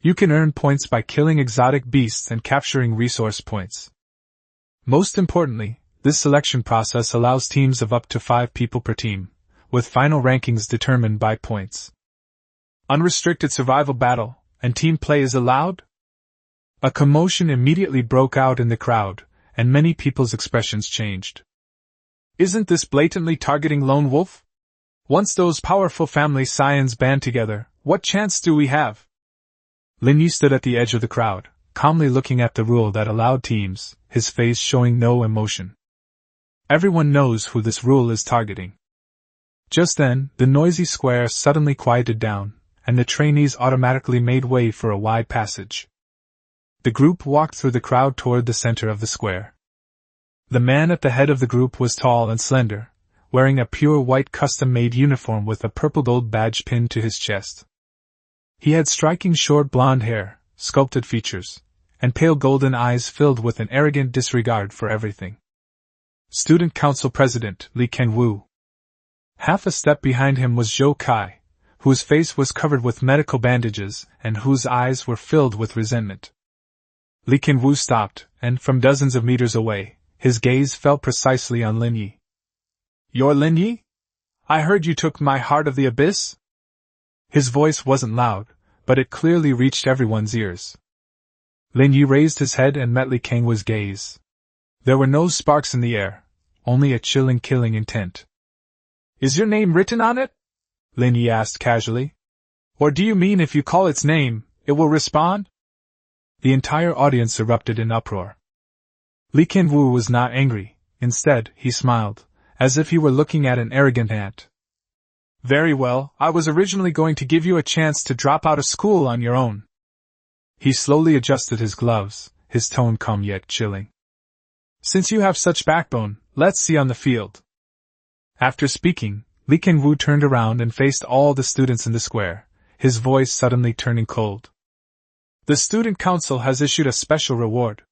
Speaker 1: You can earn points by killing exotic beasts and capturing resource points. Most importantly, this selection process allows teams of up to 5 people per team, with final rankings determined by points. Unrestricted survival battle, and team play is allowed? A commotion immediately broke out in the crowd, and many people's expressions changed. Isn't this blatantly targeting Lone Wolf? Once those powerful family scions band together, what chance do we have? Lin Ye stood at the edge of the crowd, calmly looking at the rule that allowed teams, his face showing no emotion. Everyone knows who this rule is targeting. Just then, the noisy square suddenly quieted down, and the trainees automatically made way for a wide passage. The group walked through the crowd toward the center of the square. The man at the head of the group was tall and slender, wearing a pure white custom-made uniform with a purple gold badge pinned to his chest. He had striking short blonde hair, sculpted features, and pale golden eyes filled with an arrogant disregard for everything. Student Council President Li Kanwu. Half a step behind him was Zhou Kai, whose face was covered with medical bandages and whose eyes were filled with resentment. Li Kanwu stopped, and from dozens of meters away, his gaze fell precisely on Lin Ye. "You're Lin Ye? I heard you took my Heart of the Abyss?" His voice wasn't loud, but it clearly reached everyone's ears. Lin Ye raised his head and met Li Kanwu's gaze. There were no sparks in the air, only a chilling killing intent. "Is your name written on it?" Lin Ye asked casually. "Or do you mean if you call its name, it will respond?" The entire audience erupted in uproar. Li Kanwu was not angry, instead, he smiled, as if he were looking at an arrogant ant. "Very well, I was originally going to give you a chance to drop out of school on your own." He slowly adjusted his gloves, his tone calm yet chilling. "Since you have such backbone, let's see on the field." After speaking, Li Kanwu turned around and faced all the students in the square, his voice suddenly turning cold. "The Student Council has issued a special reward.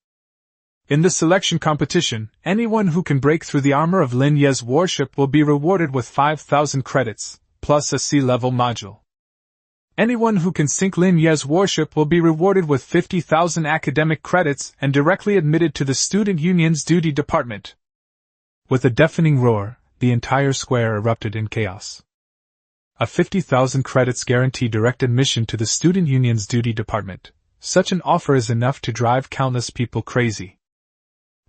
Speaker 1: In the selection competition, anyone who can break through the armor of Lin Ye's warship will be rewarded with 5,000 credits, plus a C-level module. Anyone who can sink Lin Ye's warship will be rewarded with 50,000 academic credits and directly admitted to the student union's duty department. With a deafening roar, the entire square erupted in chaos. A 50,000 credits guarantee direct admission to the student union's duty department. Such an offer is enough to drive countless people crazy.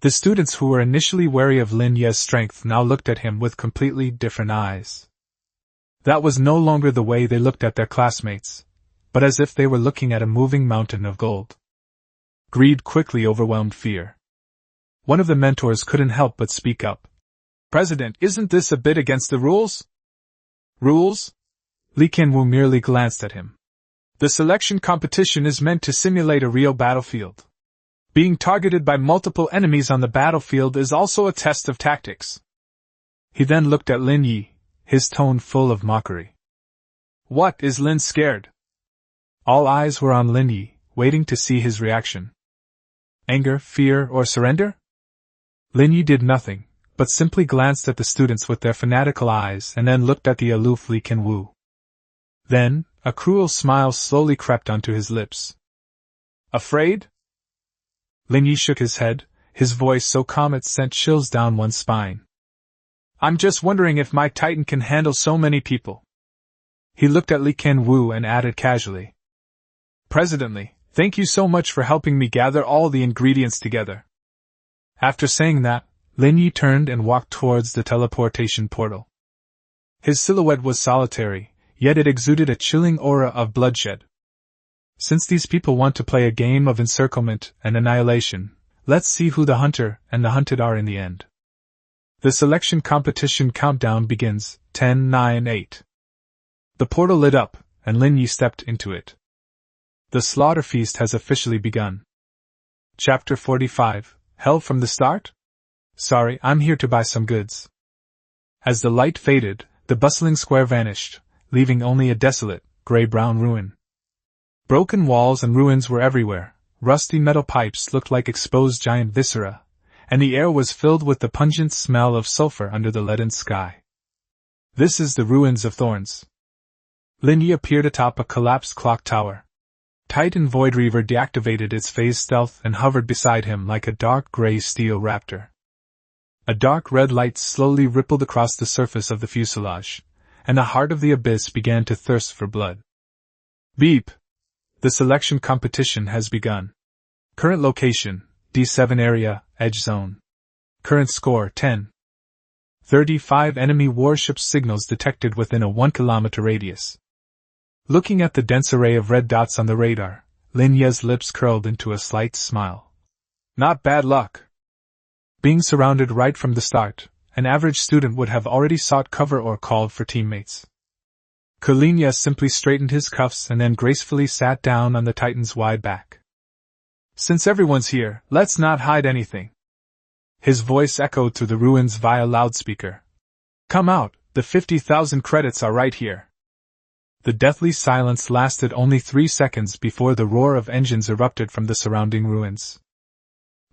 Speaker 1: The students who were initially wary of Lin Ye's strength now looked at him with completely different eyes. That was no longer the way they looked at their classmates, but as if they were looking at a moving mountain of gold. Greed quickly overwhelmed fear. One of the mentors couldn't help but speak up. "President, isn't this a bit against the rules?" "Rules?" Li Qianwu merely glanced at him. "The selection competition is meant to simulate a real battlefield. Being targeted by multiple enemies on the battlefield is also a test of tactics." He then looked at Lin Ye, his tone full of mockery. "What, is Lin scared?" All eyes were on Lin Ye, waiting to see his reaction. Anger, fear, or surrender? Lin Ye did nothing, but simply glanced at the students with their fanatical eyes and then looked at the aloof Li Qianwu. Then, a cruel smile slowly crept onto his lips. "Afraid?" Lin Ye shook his head, his voice so calm it sent chills down one's spine. "I'm just wondering if my Titan can handle so many people." He looked at Li Qianwu and added casually, "Presidently, thank you so much for helping me gather all the ingredients together." After saying that, Lin Ye turned and walked towards the teleportation portal. His silhouette was solitary, yet it exuded a chilling aura of bloodshed. Since these people want to play a game of encirclement and annihilation, let's see who the hunter and the hunted are in the end. The selection competition countdown begins. 10, 9, 8. The portal lit up, and Lin Ye stepped into it. The slaughter feast has officially begun. Chapter 45, Hell from the Start? Sorry, I'm here to buy some goods. As the light faded, the bustling square vanished, leaving only a desolate, gray-brown ruin. Broken walls and ruins were everywhere, rusty metal pipes looked like exposed giant viscera, and the air was filled with the pungent smell of sulfur under the leaden sky. This is the ruins of Thorns. Lin Ye appeared atop a collapsed clock tower. Titan Voidreaver deactivated its phase stealth and hovered beside him like a dark gray steel raptor. A dark red light slowly rippled across the surface of the fuselage, and the heart of the abyss began to thirst for blood. Beep! The selection competition has begun. Current location, D7 area, Edge Zone. Current score, 10. 35 enemy warship signals detected within a 1 kilometer radius. Looking at the dense array of red dots on the radar, Lin Ye's lips curled into a slight smile. Not bad luck. Being surrounded right from the start, an average student would have already sought cover or called for teammates. Lin Ye simply straightened his cuffs and then gracefully sat down on the Titan's wide back. Since everyone's here, let's not hide anything. His voice echoed through the ruins via loudspeaker. Come out, the 50,000 credits are right here. The deathly silence lasted only 3 seconds before the roar of engines erupted from the surrounding ruins.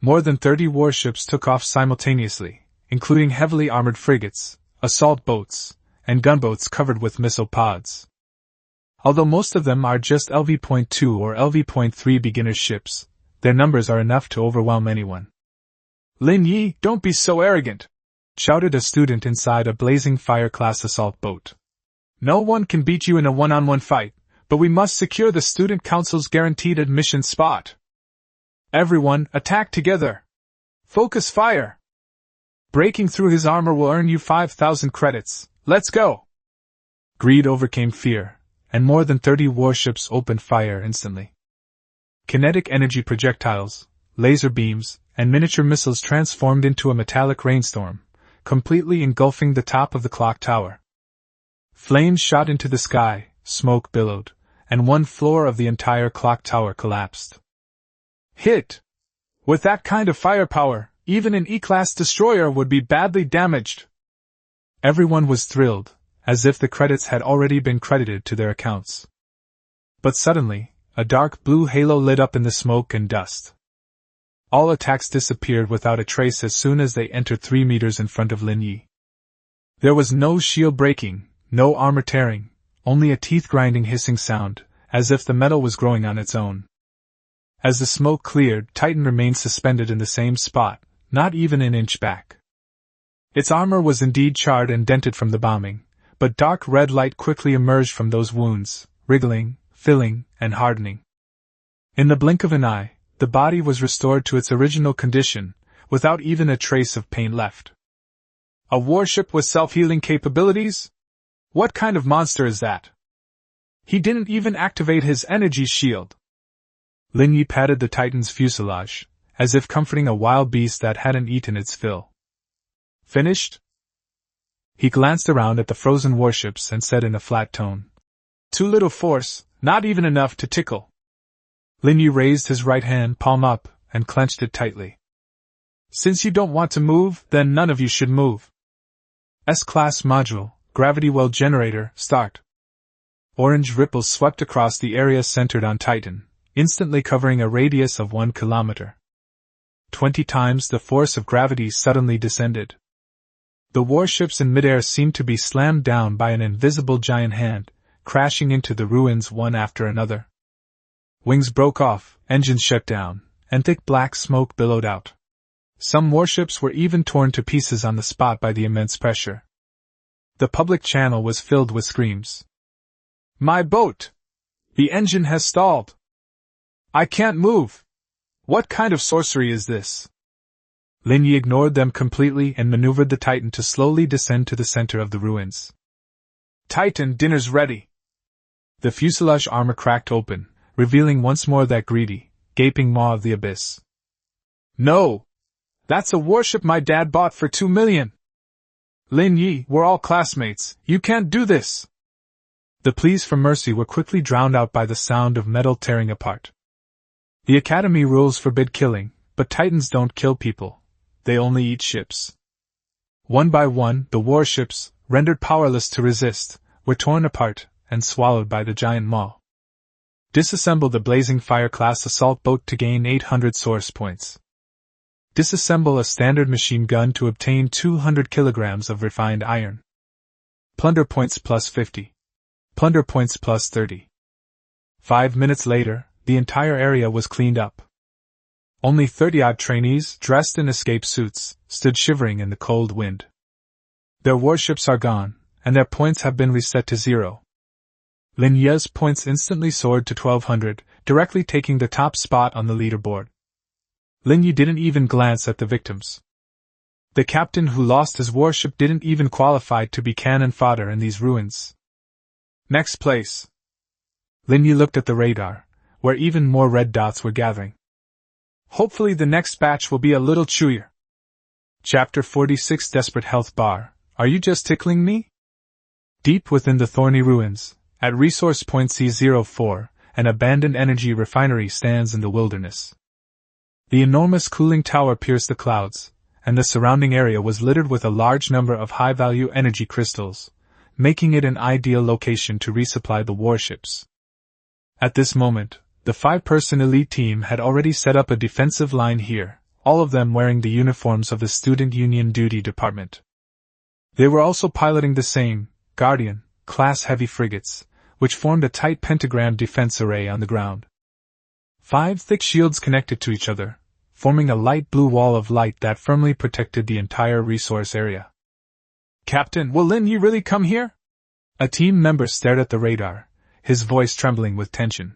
Speaker 1: More than 30 warships took off simultaneously, including heavily armored frigates, assault boats, and gunboats covered with missile pods. Although most of them are just LV.2 or LV.3 beginner ships, their numbers are enough to overwhelm anyone. Lin Ye, don't be so arrogant! Shouted a student inside a blazing fire-class assault boat. No one can beat you in a one-on-one fight, but we must secure the student council's guaranteed admission spot. Everyone, attack together! Focus fire! Breaking through his armor will earn you 5,000 credits. Let's go! Greed overcame fear, and more than 30 warships opened fire instantly. Kinetic energy projectiles, laser beams, and miniature missiles transformed into a metallic rainstorm, completely engulfing the top of the clock tower. Flames shot into the sky, smoke billowed, and one floor of the entire clock tower collapsed. Hit! With that kind of firepower, even an E-class destroyer would be badly damaged. Everyone was thrilled, as if the credits had already been credited to their accounts. But suddenly, a dark blue halo lit up in the smoke and dust. All attacks disappeared without a trace as soon as they entered 3 meters in front of Lin Ye. There was no shield breaking, no armor tearing, only a teeth-grinding hissing sound, as if the metal was growing on its own. As the smoke cleared, Titan remained suspended in the same spot, not even an inch back. Its armor was indeed charred and dented from the bombing, but dark red light quickly emerged from those wounds, wriggling, filling, and hardening. In the blink of an eye, the body was restored to its original condition, without even a trace of pain left. A warship with self-healing capabilities? What kind of monster is that? He didn't even activate his energy shield. Lin Ye patted the Titan's fuselage, as if comforting a wild beast that hadn't eaten its fill. Finished? He glanced around at the frozen warships and said in a flat tone. Too little force, not even enough to tickle. Lin Ye raised his right hand palm up and clenched it tightly. Since you don't want to move, then none of you should move. S-class module, gravity well generator, start. Orange ripples swept across the area centered on Titan, instantly covering a radius of 1 kilometer. 20 times the force of gravity suddenly descended. The warships in midair seemed to be slammed down by an invisible giant hand, crashing into the ruins one after another. Wings broke off, engines shut down, and thick black smoke billowed out. Some warships were even torn to pieces on the spot by the immense pressure. The public channel was filled with screams. My boat! The engine has stalled! I can't move! What kind of sorcery is this? Lin Ye ignored them completely and maneuvered the Titan to slowly descend to the center of the ruins. Titan, dinner's ready! The fuselage armor cracked open, revealing once more that greedy, gaping maw of the abyss. No! That's a warship my dad bought for 2 million! Lin Ye, we're all classmates, you can't do this! The pleas for mercy were quickly drowned out by the sound of metal tearing apart. The Academy rules forbid killing, but Titans don't kill people. They only eat ships. One by one, the warships, rendered powerless to resist, were torn apart and swallowed by the giant maw. Disassemble the blazing fire-class assault boat to gain 800 source points. Disassemble a standard machine gun to obtain 200 kilograms of refined iron. Plunder points plus 50. Plunder points plus 30. 5 minutes later, the entire area was cleaned up. Only 30-odd trainees, dressed in escape suits, stood shivering in the cold wind. Their warships are gone, and their points have been reset to 0. Lin Ye's points instantly soared to 1200, directly taking the top spot on the leaderboard. Lin Ye didn't even glance at the victims. The captain who lost his warship didn't even qualify to be cannon fodder in these ruins. Next place. Lin Ye looked at the radar, where even more red dots were gathering. Hopefully the next batch will be a little chewier. Chapter 46 Desperate Health Bar, are you just tickling me? Deep within the thorny ruins, at resource point C04, an abandoned energy refinery stands in the wilderness. The enormous cooling tower pierced the clouds, and the surrounding area was littered with a large number of high-value energy crystals, making it an ideal location to resupply the warships. At this moment, the 5-person elite team had already set up a defensive line here, all of them wearing the uniforms of the Student Union Duty Department. They were also piloting the same, Guardian, class heavy frigates, which formed a tight pentagram defense array on the ground. 5 thick shields connected to each other, forming a light blue wall of light that firmly protected the entire resource area. Captain, will Lin Ye really come here? A team member stared at the radar, his voice trembling with tension.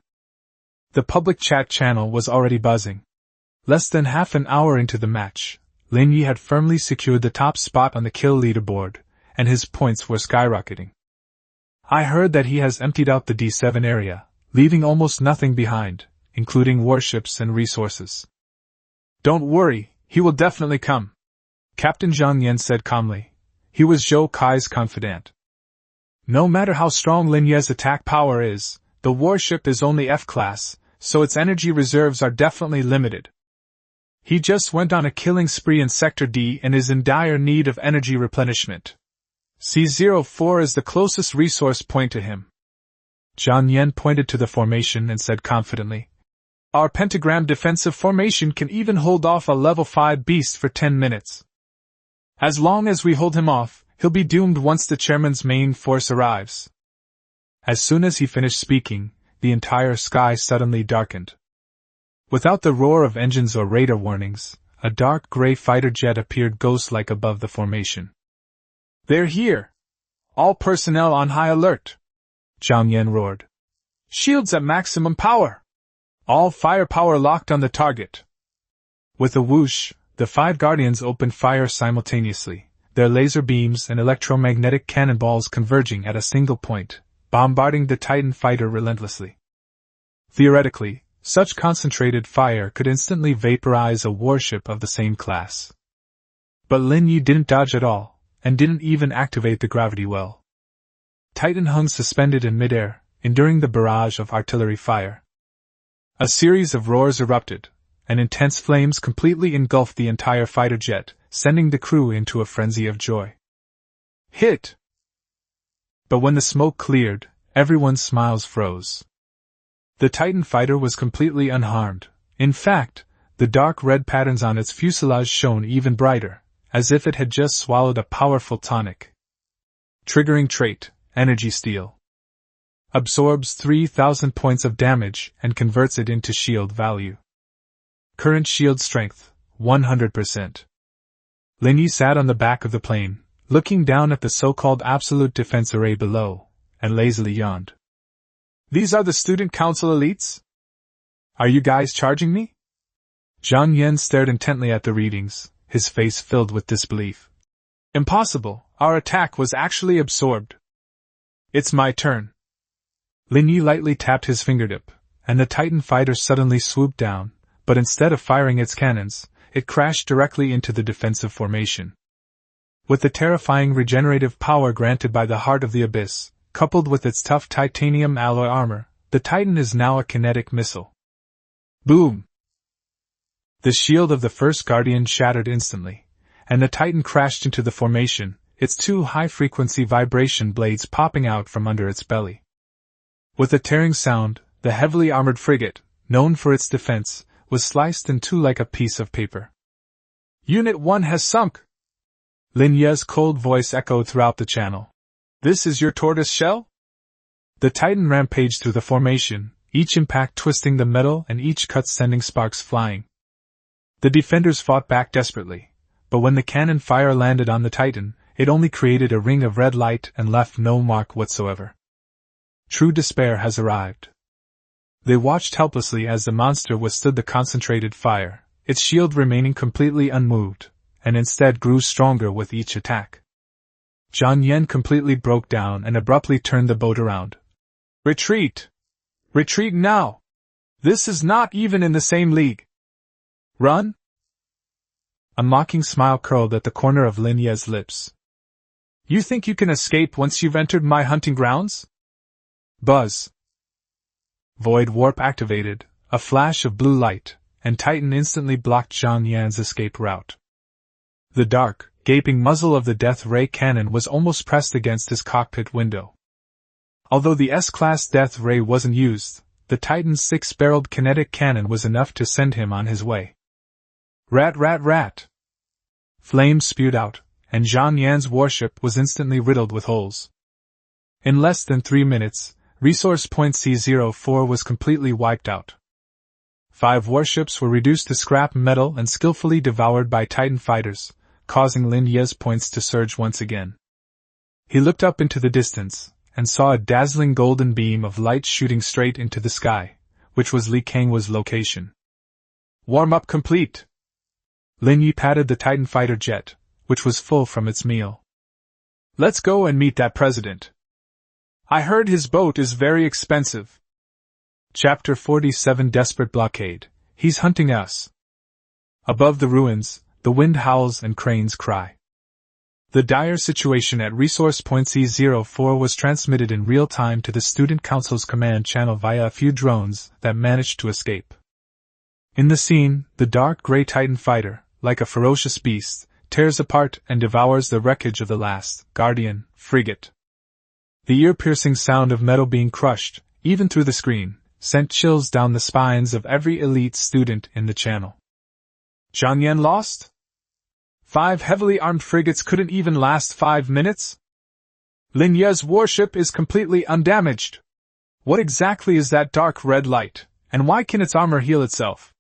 Speaker 1: The public chat channel was already buzzing. Less than half an hour into the match, Lin Ye had firmly secured the top spot on the kill leaderboard, and his points were skyrocketing. I heard that he has emptied out the D7 area, leaving almost nothing behind, including warships and resources. Don't worry, he will definitely come, Captain Zhang Yan said calmly. He was Zhou Kai's confidant. No matter how strong Lin Ye's attack power is, the warship is only F-class, so its energy reserves are definitely limited. He just went on a killing spree in Sector D and is in dire need of energy replenishment. C04 is the closest resource point to him. Zhang Yan pointed to the formation and said confidently, Our pentagram defensive formation can even hold off a level 5 beast for 10 minutes. As long as we hold him off, he'll be doomed once the chairman's main force arrives. As soon as he finished speaking, the entire sky suddenly darkened. Without the roar of engines or radar warnings, a dark gray fighter jet appeared ghost-like above the formation. "They're here! All personnel on high alert!" Zhao Tianyu roared. "Shields at maximum power! All firepower locked on the target!" With a whoosh, the 5 Guardians opened fire simultaneously, their laser beams and electromagnetic cannonballs converging at a single point, bombarding the Titan fighter relentlessly. Theoretically, such concentrated fire could instantly vaporize a warship of the same class. But Lin Ye didn't dodge at all, and didn't even activate the gravity well. Titan hung suspended in midair, enduring the barrage of artillery fire. A series of roars erupted, and intense flames completely engulfed the entire fighter jet, sending the crew into a frenzy of joy. Hit! But when the smoke cleared, everyone's smiles froze. The Titan fighter was completely unharmed. In fact, the dark red patterns on its fuselage shone even brighter, as if it had just swallowed a powerful tonic. Triggering trait, Energy Steal. Absorbs 3,000 points of damage and converts it into shield value. Current shield strength, 100%. Lin Ye sat on the back of the plane, looking down at the so-called absolute defense array below, and lazily yawned. "These are the student council elites? Are you guys charging me?" Zhao Tianyu stared intently at the readings, his face filled with disbelief. "Impossible, our attack was actually absorbed." "It's my turn." Lin Ye lightly tapped his fingertip, and the Titan fighter suddenly swooped down, but instead of firing its cannons, it crashed directly into the defensive formation. With the terrifying regenerative power granted by the Heart of the Abyss, coupled with its tough titanium alloy armor, the Titan is now a kinetic missile. Boom! The shield of the first Guardian shattered instantly, and the Titan crashed into the formation, its 2 high-frequency vibration blades popping out from under its belly. With a tearing sound, the heavily armored frigate, known for its defense, was sliced in 2 like a piece of paper. "Unit 1 has sunk!" Lin Ye's cold voice echoed throughout the channel. "This is your tortoise shell?" The Titan rampaged through the formation, each impact twisting the metal and each cut sending sparks flying. The defenders fought back desperately, but when the cannon fire landed on the Titan, it only created a ring of red light and left no mark whatsoever. True despair has arrived. They watched helplessly as the monster withstood the concentrated fire, its shield remaining completely unmoved, and instead grew stronger with each attack. Zhao Tianyu completely broke down and abruptly turned the boat around. "Retreat! Retreat now! This is not even in the same league! Run!" A mocking smile curled at the corner of Lin Ye's lips. "You think you can escape once you've entered my hunting grounds?" Buzz! Void warp activated, a flash of blue light, and Titan instantly blocked Zhao Tianyu's escape route. The dark, gaping muzzle of the death ray cannon was almost pressed against his cockpit window. Although the S-class death ray wasn't used, the Titan's 6-barreled kinetic cannon was enough to send him on his way. Rat rat rat! Flames spewed out, and Zhao Tianyu's warship was instantly riddled with holes. In less than 3 minutes, Resource Point C04 was completely wiped out. 5 warships were reduced to scrap metal and skillfully devoured by Titan fighters, causing Lin Ye's points to surge once again. He looked up into the distance, and saw a dazzling golden beam of light shooting straight into the sky, which was Li Kanghua's location. "Warm-up complete!" Lin Ye patted the Titan fighter jet, which was full from its meal. "Let's go and meet that president. I heard his boat is very expensive." Chapter 47 Desperate Blockade. He's hunting us. Above the ruins, the wind howls and cranes cry. The dire situation at Resource Point C04 was transmitted in real time to the Student Council's command channel via a few drones that managed to escape. In the scene, the dark gray Titan fighter, like a ferocious beast, tears apart and devours the wreckage of the last Guardian frigate. The ear-piercing sound of metal being crushed, even through the screen, sent chills down the spines of every elite student in the channel. Zhao Tianyu lost? 5 heavily armed frigates couldn't even last 5 minutes? Lin Ye's warship is completely undamaged. What exactly is that dark red light, and why can its armor heal itself?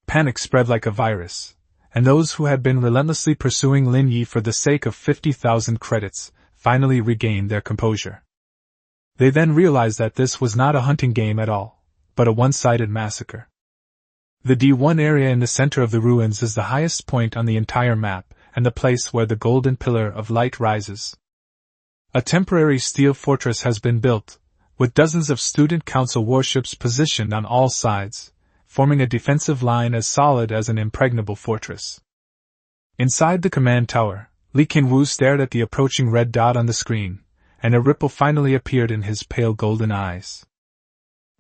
Speaker 1: Panic spread like a virus, and those who had been relentlessly pursuing Lin Ye for the sake of 50,000 credits finally regained their composure. They then realized that this was not a hunting game at all, but a one-sided massacre. The D1 area in the center of the ruins is the highest point on the entire map, and the place where the golden pillar of light rises. A temporary steel fortress has been built, with dozens of student council warships positioned on all sides, forming a defensive line as solid as an impregnable fortress. Inside the command tower, Li Qianwu stared at the approaching red dot on the screen, and a ripple finally appeared in his pale golden eyes.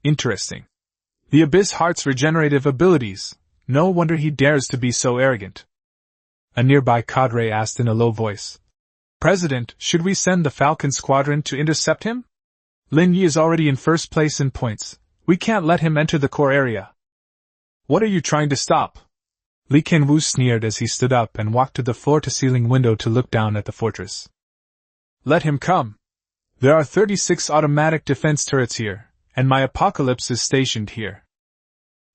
Speaker 1: Interesting. The Abyss Heart's regenerative abilities. No wonder he dares to be so arrogant. A nearby cadre asked in a low voice. President, should we send the Falcon Squadron to intercept him? Lin Ye is already in first place in points. We can't let him enter the core area. What are you trying to stop? Li Qianwu sneered as he stood up and walked to the floor-to-ceiling window to look down at the fortress. Let him come. There are 36 automatic defense turrets here, and my apocalypse is stationed here.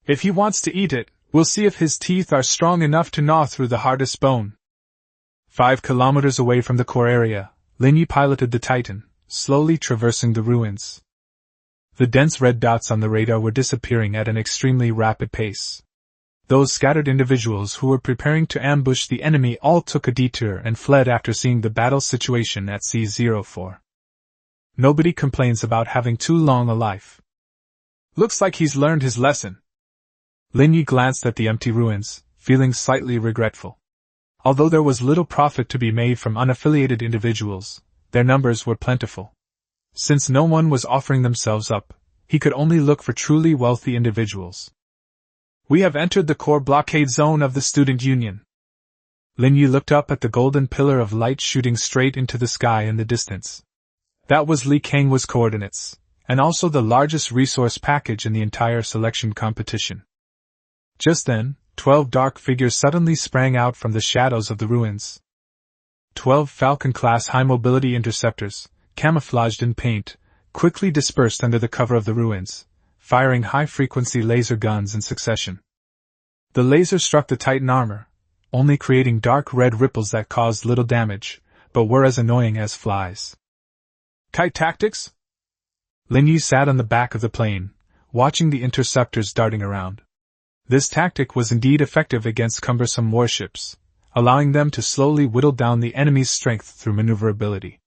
Speaker 1: If he wants to eat it, we'll see if his teeth are strong enough to gnaw through the hardest bone. 5 kilometers away from the core area, Lin Ye piloted the Titan, slowly traversing the ruins. The dense red dots on the radar were disappearing at an extremely rapid pace. Those scattered individuals who were preparing to ambush the enemy all took a detour and fled after seeing the battle situation at C-04. Nobody complains about having too long a life. Looks like he's learned his lesson. Lin Ye glanced at the empty ruins, feeling slightly regretful. Although there was little profit to be made from unaffiliated individuals, their numbers were plentiful. Since no one was offering themselves up, he could only look for truly wealthy individuals. We have entered the core blockade zone of the Student Union. Lin Ye looked up at the golden pillar of light shooting straight into the sky in the distance. That was Li Kangwa's coordinates, and also the largest resource package in the entire selection competition. Just then, 12 dark figures suddenly sprang out from the shadows of the ruins. 12 Falcon-class high-mobility interceptors, camouflaged in paint, quickly dispersed under the cover of the ruins, firing high-frequency laser guns in succession. The laser struck the Titan armor, only creating dark red ripples that caused little damage, but were as annoying as flies. Kite tactics? Lin Ye sat on the back of the plane, watching the interceptors darting around. This tactic was indeed effective against cumbersome warships, allowing them to slowly whittle down the enemy's strength through maneuverability.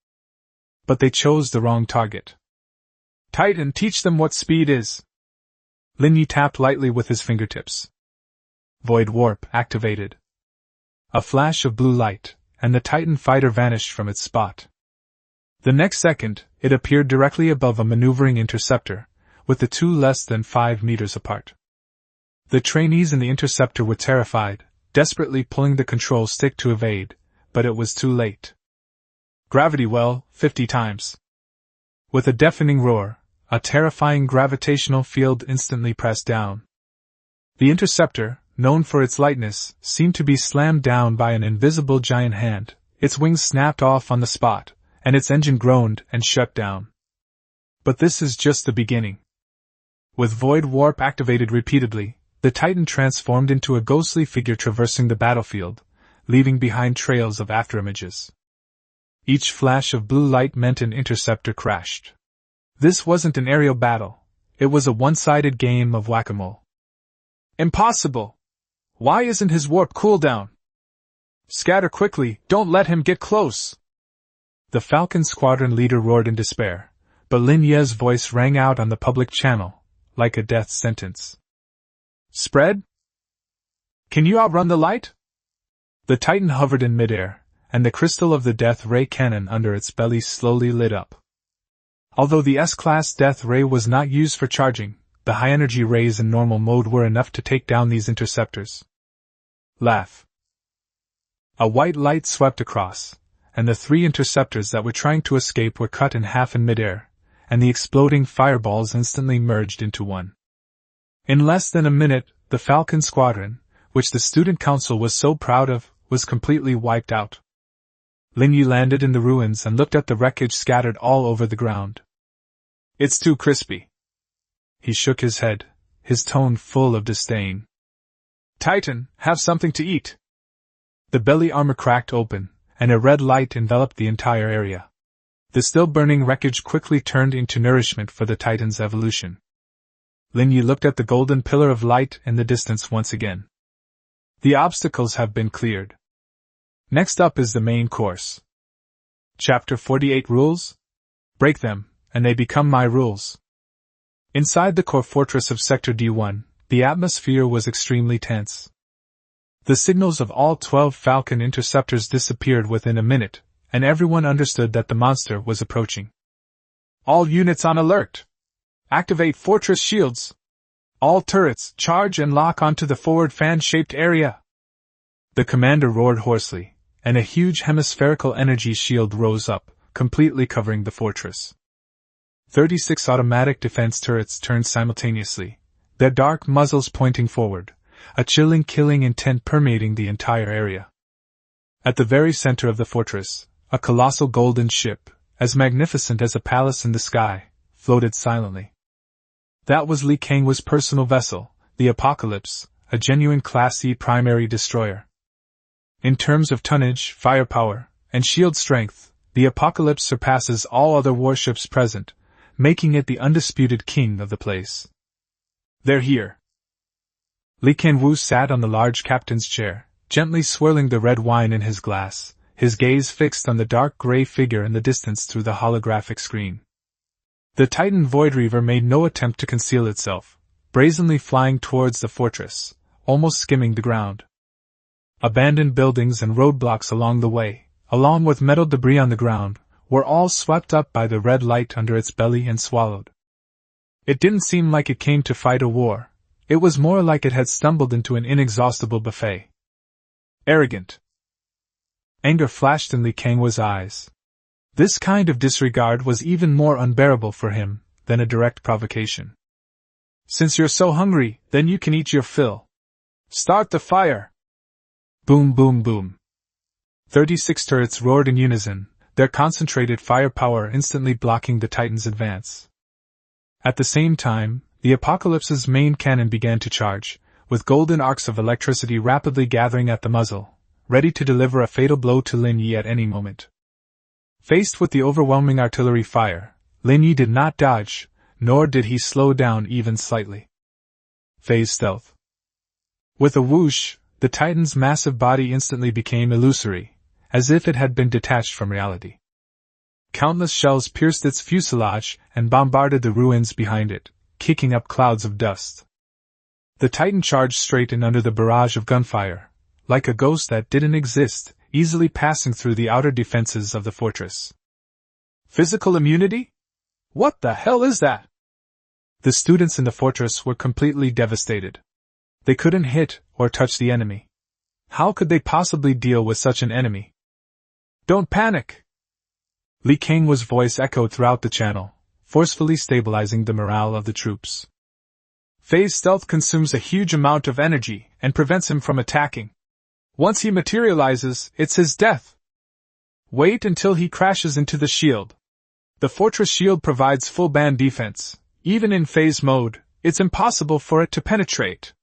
Speaker 1: But they chose the wrong target. Titan, teach them what speed is. Lin Ye tapped lightly with his fingertips. Void warp activated. A flash of blue light, and the Titan fighter vanished from its spot. The next second, it appeared directly above a maneuvering interceptor, with the two less than 5 meters apart. The trainees in the interceptor were terrified, desperately pulling the control stick to evade, but it was too late. Gravity well, 50 times. With a deafening roar, a terrifying gravitational field instantly pressed down. The interceptor, known for its lightness, seemed to be slammed down by an invisible giant hand. Its wings snapped off on the spot, and its engine groaned and shut down. But this is just the beginning. With void warp activated repeatedly, the Titan transformed into a ghostly figure traversing the battlefield, leaving behind trails of afterimages. Each flash of blue light meant an interceptor crashed. This wasn't an aerial battle, it was a one-sided game of whack-a-mole. Impossible! Why isn't his warp cooldown? Scatter quickly, don't let him get close! The Falcon Squadron leader roared in despair, but Lin Ye's voice rang out on the public channel, like a death sentence. Spread? Can you outrun the light? The Titan hovered in midair, and the crystal of the death ray cannon under its belly slowly lit up. Although the S-class death ray was not used for charging, the high-energy rays in normal mode were enough to take down these interceptors. Laugh. A white light swept across, and the 3 interceptors that were trying to escape were cut in half in midair, and the exploding fireballs instantly merged into one. In less than a minute, the Falcon Squadron, which the Student Council was so proud of, was completely wiped out. Lin Ye landed in the ruins and looked at the wreckage scattered all over the ground. It's too crispy. He shook his head, his tone full of disdain. Titan, have something to eat. The belly armor cracked open, and a red light enveloped the entire area. The still burning wreckage quickly turned into nourishment for the Titan's evolution. Lin Ye looked at the golden pillar of light in the distance once again. The obstacles have been cleared. Next up is the main course. Chapter 48 Rules? Break them, and they become my rules. Inside the core fortress of Sector D1, the atmosphere was extremely tense. The signals of all 12 Falcon interceptors disappeared within a minute, and everyone understood that the monster was approaching. All units on alert! Activate fortress shields! All turrets, charge and lock onto the forward fan-shaped area! The commander roared hoarsely, and a huge hemispherical energy shield rose up, completely covering the fortress. 36 automatic defense turrets turned simultaneously, their dark muzzles pointing forward, a chilling killing intent permeating the entire area. At the very center of the fortress, a colossal golden ship, as magnificent as a palace in the sky, floated silently. That was Li Kang's personal vessel, the Apocalypse, a genuine Class E primary destroyer. In terms of tonnage, firepower, and shield strength, the Apocalypse surpasses all other warships present, making it the undisputed king of the place. They're here. Li Kangwu sat on the large captain's chair, gently swirling the red wine in his glass, his gaze fixed on the dark gray figure in the distance through the holographic screen. The Titan Void Reaver made no attempt to conceal itself, brazenly flying towards the fortress, almost skimming the ground. Abandoned buildings and roadblocks along the way, along with metal debris on the ground, were all swept up by the red light under its belly and swallowed. It didn't seem like it came to fight a war. It was more like it had stumbled into an inexhaustible buffet. Arrogant. Anger flashed in Li Kang's eyes. This kind of disregard was even more unbearable for him than a direct provocation. Since you're so hungry, then you can eat your fill. Start the fire! Boom, boom, boom. 36 turrets roared in unison, their concentrated firepower instantly blocking the Titan's advance. At the same time, the Apocalypse's main cannon began to charge, with golden arcs of electricity rapidly gathering at the muzzle, ready to deliver a fatal blow to Lin Ye at any moment. Faced with the overwhelming artillery fire, Lin Ye did not dodge, nor did he slow down even slightly. Phase stealth. With a whoosh, the Titan's massive body instantly became illusory, as if it had been detached from reality. Countless shells pierced its fuselage and bombarded the ruins behind it, kicking up clouds of dust. The Titan charged straight in under the barrage of gunfire, like a ghost that didn't exist, easily passing through the outer defenses of the fortress. Physical immunity? What the hell is that? The students in the fortress were completely devastated. They couldn't hit or touch the enemy. How could they possibly deal with such an enemy? Don't panic! Li Kang's voice echoed throughout the channel, forcefully stabilizing the morale of the troops. Phase stealth consumes a huge amount of energy and prevents him from attacking. Once he materializes, it's his death. Wait until he crashes into the shield. The fortress shield provides full band defense. Even in phase mode, it's impossible for it to penetrate.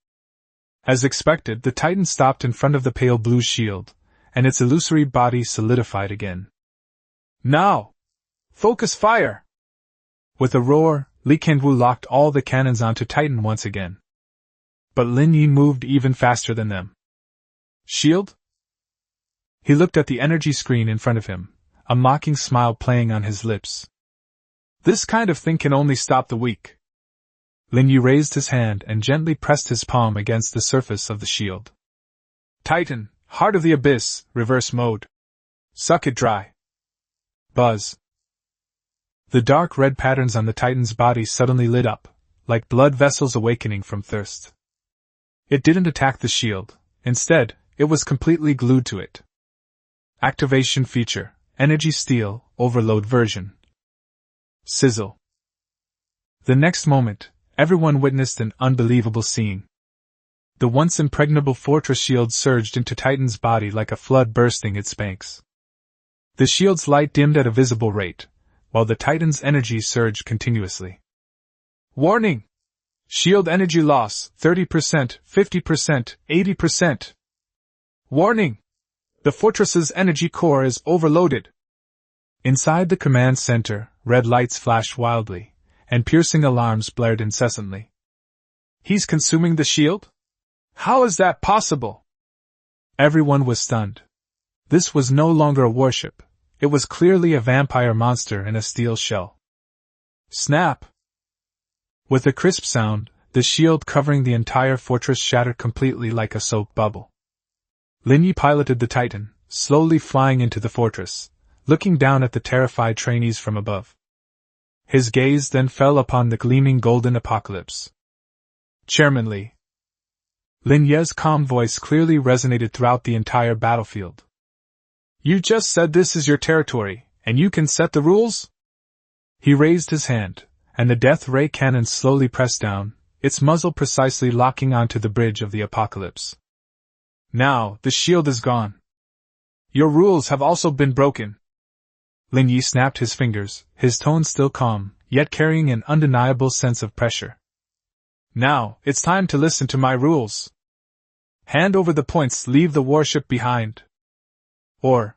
Speaker 1: As expected, the Titan stopped in front of the pale blue shield, and its illusory body solidified again. Now! Focus fire! With a roar, Li Kangwu locked all the cannons onto Titan once again. But Lin Ye moved even faster than them. Shield? He looked at the energy screen in front of him, a mocking smile playing on his lips. This kind of thing can only stop the weak. Lin Ye raised his hand and gently pressed his palm against the surface of the shield. Titan, Heart of the Abyss, reverse mode. Suck it dry. Buzz. The dark red patterns on the Titan's body suddenly lit up, like blood vessels awakening from thirst. It didn't attack the shield. Instead, it was completely glued to it. Activation feature, Energy Steel, Overload version. Sizzle. The next moment, everyone witnessed an unbelievable scene. The once impregnable fortress shield surged into Titan's body like a flood bursting its banks. The shield's light dimmed at a visible rate, while the Titan's energy surged continuously. Warning! Shield energy loss, 30%, 50%, 80%. Warning! The fortress's energy core is overloaded. Inside the command center, red lights flashed wildly, and piercing alarms blared incessantly. He's consuming the shield? How is that possible? Everyone was stunned. This was no longer a warship. It was clearly a vampire monster in a steel shell. Snap! With a crisp sound, the shield covering the entire fortress shattered completely like a soap bubble. Lin Ye piloted the Titan, slowly flying into the fortress, looking down at the terrified trainees from above. His gaze then fell upon the gleaming golden apocalypse. Chairman Li. Lin Ye's calm voice clearly resonated throughout the entire battlefield. You just said this is your territory, and you can set the rules? He raised his hand, and the death ray cannon slowly pressed down, its muzzle precisely locking onto the bridge of the apocalypse. Now, the shield is gone. Your rules have also been broken. Lin Ye snapped his fingers, his tone still calm, yet carrying an undeniable sense of pressure. Now, it's time to listen to my rules. Hand over the points, leave the warship behind. Or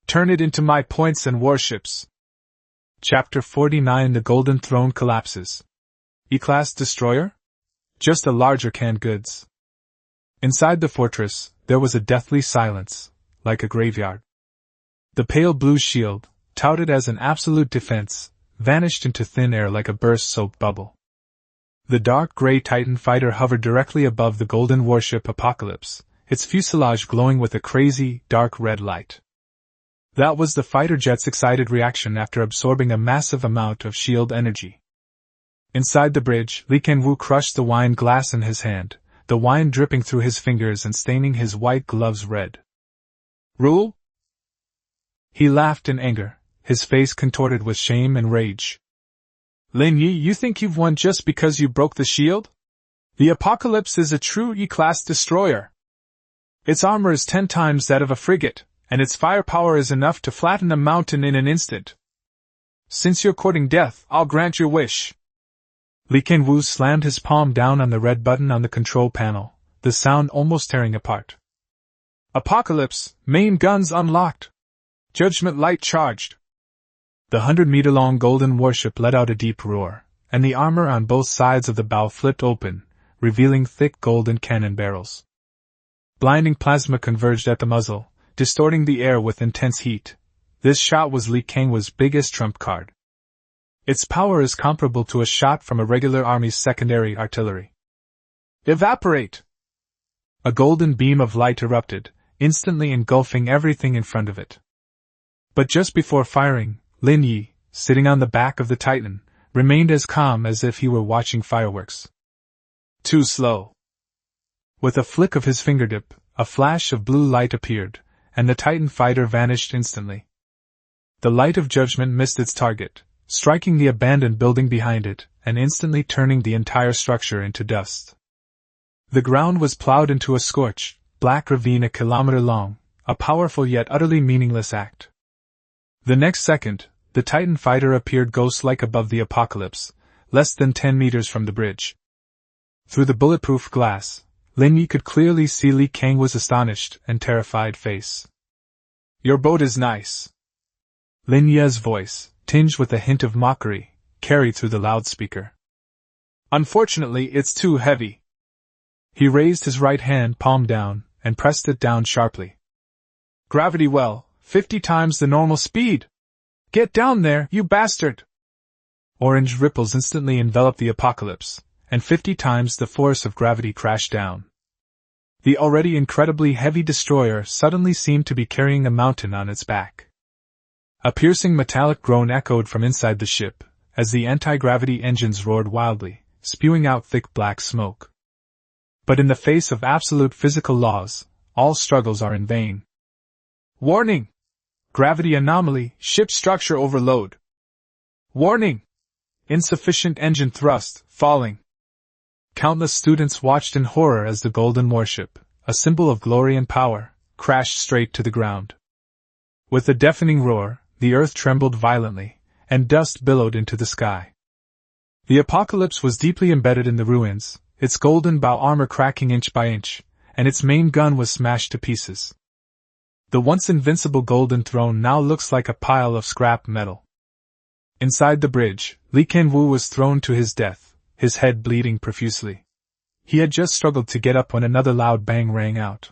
Speaker 1: turn it into my points and warships. Chapter 49 The Golden Throne Collapses. E-class destroyer? Just a larger canned goods. Inside the fortress, there was a deathly silence, like a graveyard. The pale blue shield, touted as an absolute defense, vanished into thin air like a burst soap bubble. The dark gray Titan fighter hovered directly above the golden warship Apocalypse, its fuselage glowing with a crazy, dark red light. That was the fighter jet's excited reaction after absorbing a massive amount of shield energy. Inside the bridge, Li Kangwu crushed the wine glass in his hand, the wine dripping through his fingers and staining his white gloves red. Rule? He laughed in anger, his face contorted with shame and rage. Lin Ye, you think you've won just because you broke the shield? The Apocalypse is a true E-class destroyer. Its armor is 10 times that of a frigate, and its firepower is enough to flatten a mountain in an instant. Since you're courting death, I'll grant your wish. Li Kangwu slammed his palm down on the red button on the control panel, the sound almost tearing apart. Apocalypse, main guns unlocked. Judgment light charged. The 100-meter-long golden warship let out a deep roar, and the armor on both sides of the bow flipped open, revealing thick golden cannon barrels. Blinding plasma converged at the muzzle, distorting the air with intense heat. This shot was Li Kangwu's biggest trump card. Its power is comparable to a shot from a regular army's secondary artillery. Evaporate! A golden beam of light erupted, instantly engulfing everything in front of it. But just before firing, Lin Ye, sitting on the back of the Titan, remained as calm as if he were watching fireworks. Too slow. With a flick of his fingertip, a flash of blue light appeared, and the Titan fighter vanished instantly. The light of judgment missed its target, striking the abandoned building behind it, and instantly turning the entire structure into dust. The ground was plowed into a scorched, black ravine a kilometer long, a powerful yet utterly meaningless act. The next second, the Titan fighter appeared ghost-like above the Apocalypse, less than 10 meters from the bridge. Through the bulletproof glass, Lin Ye could clearly see Li Kangwu's astonished and terrified face. Your boat is nice. Lin Ye's voice, tinged with a hint of mockery, carried through the loudspeaker. Unfortunately, it's too heavy. He raised his right hand palm down, and pressed it down sharply. Gravity well, 50 times the normal speed! Get down there, you bastard! Orange ripples instantly enveloped the Apocalypse, and 50 times the force of gravity crashed down. The already incredibly heavy destroyer suddenly seemed to be carrying a mountain on its back. A piercing metallic groan echoed from inside the ship, as the anti-gravity engines roared wildly, spewing out thick black smoke. But in the face of absolute physical laws, all struggles are in vain. Warning! Gravity anomaly, ship structure overload. Warning! Insufficient engine thrust, falling. Countless students watched in horror as the golden warship, a symbol of glory and power, crashed straight to the ground. With a deafening roar, the earth trembled violently, and dust billowed into the sky. The apocalypse was deeply embedded in the ruins, its golden bow armor cracking inch by inch, and its main gun was smashed to pieces. The once invincible golden throne now looks like a pile of scrap metal. Inside the bridge, Li Qianwu was thrown to his death, his head bleeding profusely. He had just struggled to get up when another loud bang rang out.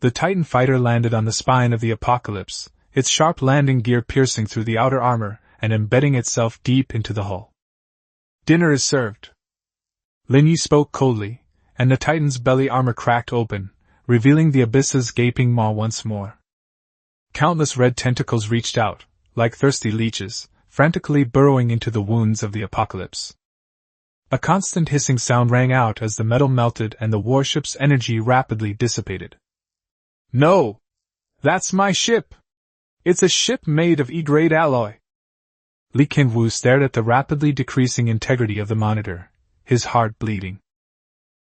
Speaker 1: The Titan fighter landed on the spine of the apocalypse, its sharp landing gear piercing through the outer armor and embedding itself deep into the hull. "Dinner is served." Lin Ye spoke coldly, and the Titan's belly armor cracked open, revealing the abyss's gaping maw once more. Countless red tentacles reached out, like thirsty leeches, frantically burrowing into the wounds of the apocalypse. A constant hissing sound rang out as the metal melted and the warship's energy rapidly dissipated. "No! That's my ship! It's a ship made of E-grade alloy!" Li Qianwu stared at the rapidly decreasing integrity of the monitor, his heart bleeding.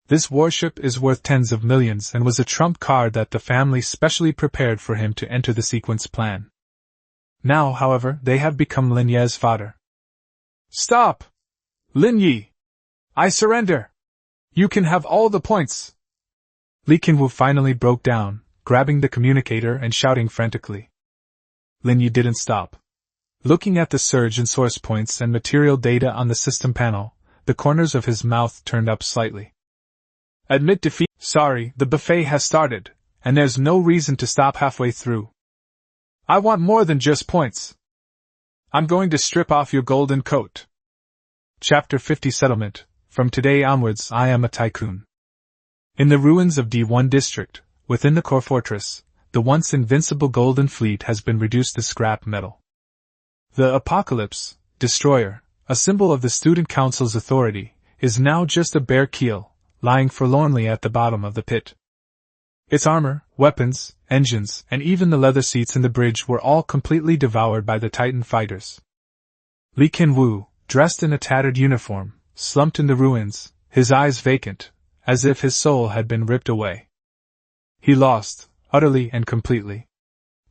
Speaker 1: This warship is worth tens of millions and was a trump card that the family specially prepared for him to enter the sequence plan. Now, however, they have become Lin Ye's fodder. "Stop! Lin Ye! I surrender! You can have all the points!" Li Qianwu finally broke down, grabbing the communicator and shouting frantically. Lin Ye didn't stop. Looking at the surge in source points and material data on the system panel, the corners of his mouth turned up slightly. "Admit defeat. Sorry, the buffet has started, and there's no reason to stop halfway through. I want more than just points. I'm going to strip off your golden coat." Chapter 50 Settlement. From today onwards I am a tycoon. In the ruins of D1 District, within the core fortress, the once invincible Golden Fleet has been reduced to scrap metal. The Apocalypse, Destroyer, a symbol of the Student Council's authority, is now just a bare keel, lying forlornly at the bottom of the pit. Its armor, weapons, engines, and even the leather seats in the bridge were all completely devoured by the Titan fighters. Li Qianwu, dressed in a tattered uniform, slumped in the ruins, his eyes vacant, as if his soul had been ripped away. He lost, utterly and completely.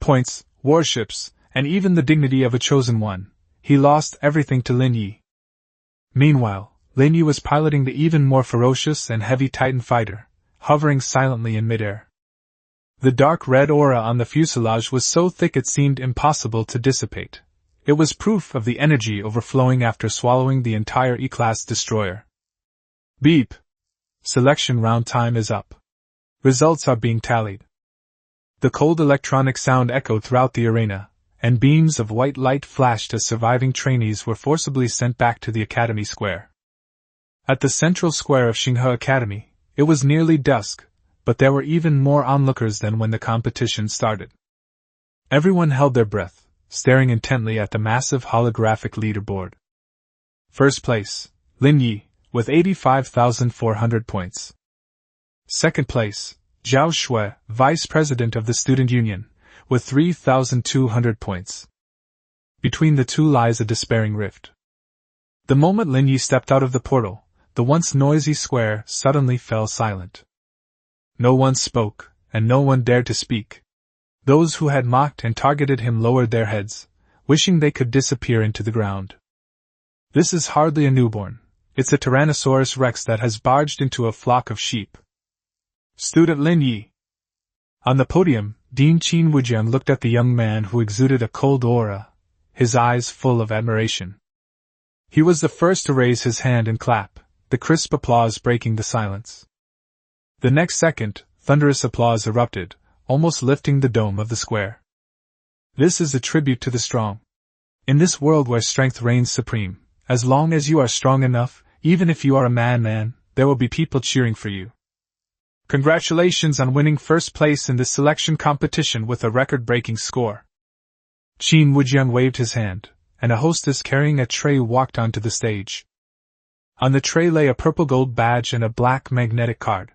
Speaker 1: Points, warships, and even the dignity of a chosen one. He lost everything to Lin Ye. Meanwhile, Lin Ye was piloting the even more ferocious and heavy Titan fighter, hovering silently in midair. The dark red aura on the fuselage was so thick it seemed impossible to dissipate. It was proof of the energy overflowing after swallowing the entire E-class destroyer. Beep! Selection round time is up. Results are being tallied. The cold electronic sound echoed throughout the arena, and beams of white light flashed as surviving trainees were forcibly sent back to the Academy Square. At the central square of Xinghe Academy, it was nearly dusk, but there were even more onlookers than when the competition started. Everyone held their breath, staring intently at the massive holographic leaderboard. First place, Lin Ye, with 85,400 points. Second place, Zhao Shui, Vice President of the Student Union, with 3,200 points. Between the two lies a despairing rift. The moment Lin Ye stepped out of the portal, the once noisy square suddenly fell silent. No one spoke, and no one dared to speak. Those who had mocked and targeted him lowered their heads, wishing they could disappear into the ground. This is hardly a newborn, it's a Tyrannosaurus Rex that has barged into a flock of sheep. Student Lin Ye. On the podium, Dean Qin Wujiang looked at the young man who exuded a cold aura, his eyes full of admiration. He was the first to raise his hand and clap, the crisp applause breaking the silence. The next second, thunderous applause erupted, almost lifting the dome of the square. This is a tribute to the strong. In this world where strength reigns supreme, as long as you are strong enough, even if you are a man, there will be people cheering for you. Congratulations on winning first place in this selection competition with a record-breaking score. Qin Wujiang waved his hand, and a hostess carrying a tray walked onto the stage. On the tray lay a purple gold badge and a black magnetic card.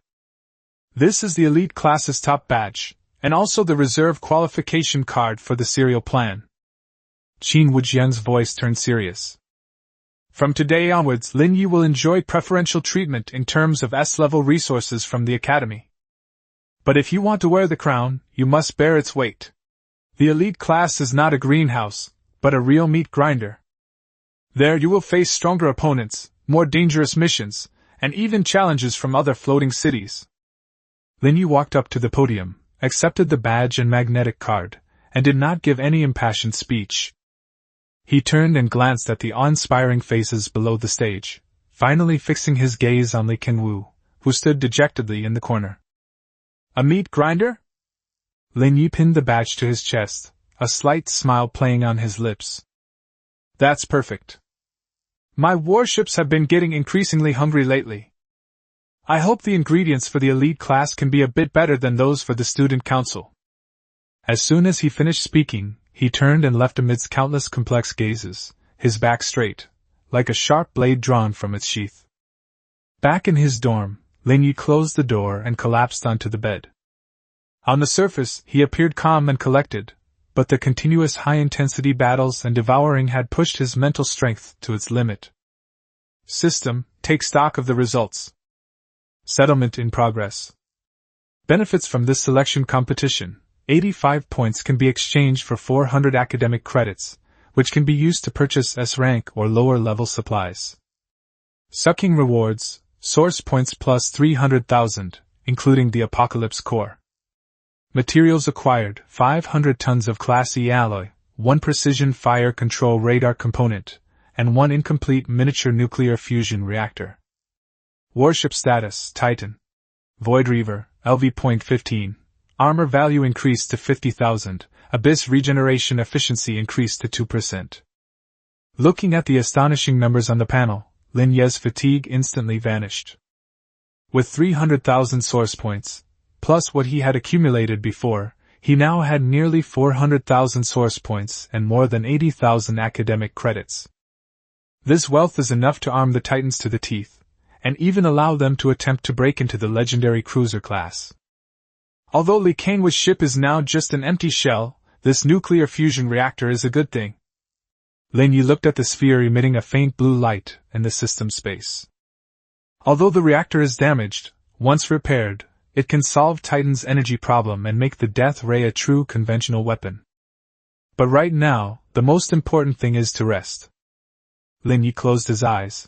Speaker 1: This is the elite class's top badge, and also the reserve qualification card for the serial plan. Qin Wujiang's voice turned serious. From today onwards, Lin Ye will enjoy preferential treatment in terms of S-level resources from the Academy. But if you want to wear the crown, you must bear its weight. The elite class is not a greenhouse, but a real meat grinder. There you will face stronger opponents, more dangerous missions, and even challenges from other floating cities. Lin Ye walked up to the podium, accepted the badge and magnetic card, and did not give any impassioned speech. He turned and glanced at the awe-inspiring faces below the stage, finally fixing his gaze on Li Kingwu, who stood dejectedly in the corner. A meat grinder? Lin Ye pinned the badge to his chest, a slight smile playing on his lips. That's perfect. My warships have been getting increasingly hungry lately. I hope the ingredients for the elite class can be a bit better than those for the student council. As soon as he finished speaking, he turned and left amidst countless complex gazes, his back straight, like a sharp blade drawn from its sheath. Back in his dorm, Lin Ye closed the door and collapsed onto the bed. On the surface, he appeared calm and collected, but the continuous high-intensity battles and devouring had pushed his mental strength to its limit. System, take stock of the results. Settlement in progress. Benefits from this selection competition. 85 points can be exchanged for 400 academic credits, which can be used to purchase S-rank or lower-level supplies. Sucking rewards, source points plus 300,000, including the Apocalypse Core. Materials acquired, 500 tons of Class E alloy, 1 precision fire control radar component, and 1 incomplete miniature nuclear fusion reactor. Warship status, Titan. Void Reaver, LV.15. Armor value increased to 50,000, Abyss regeneration efficiency increased to 2%. Looking at the astonishing numbers on the panel, Lin Ye's fatigue instantly vanished. With 300,000 source points, plus what he had accumulated before, he now had nearly 400,000 source points and more than 80,000 academic credits. This wealth is enough to arm the Titans to the teeth, and even allow them to attempt to break into the legendary cruiser class. Although Li Kang's ship is now just an empty shell, this nuclear fusion reactor is a good thing. Lin Ye looked at the sphere emitting a faint blue light in the system space. Although the reactor is damaged, once repaired, it can solve Titan's energy problem and make the death ray a true conventional weapon. But right now, the most important thing is to rest. Lin Ye closed his eyes.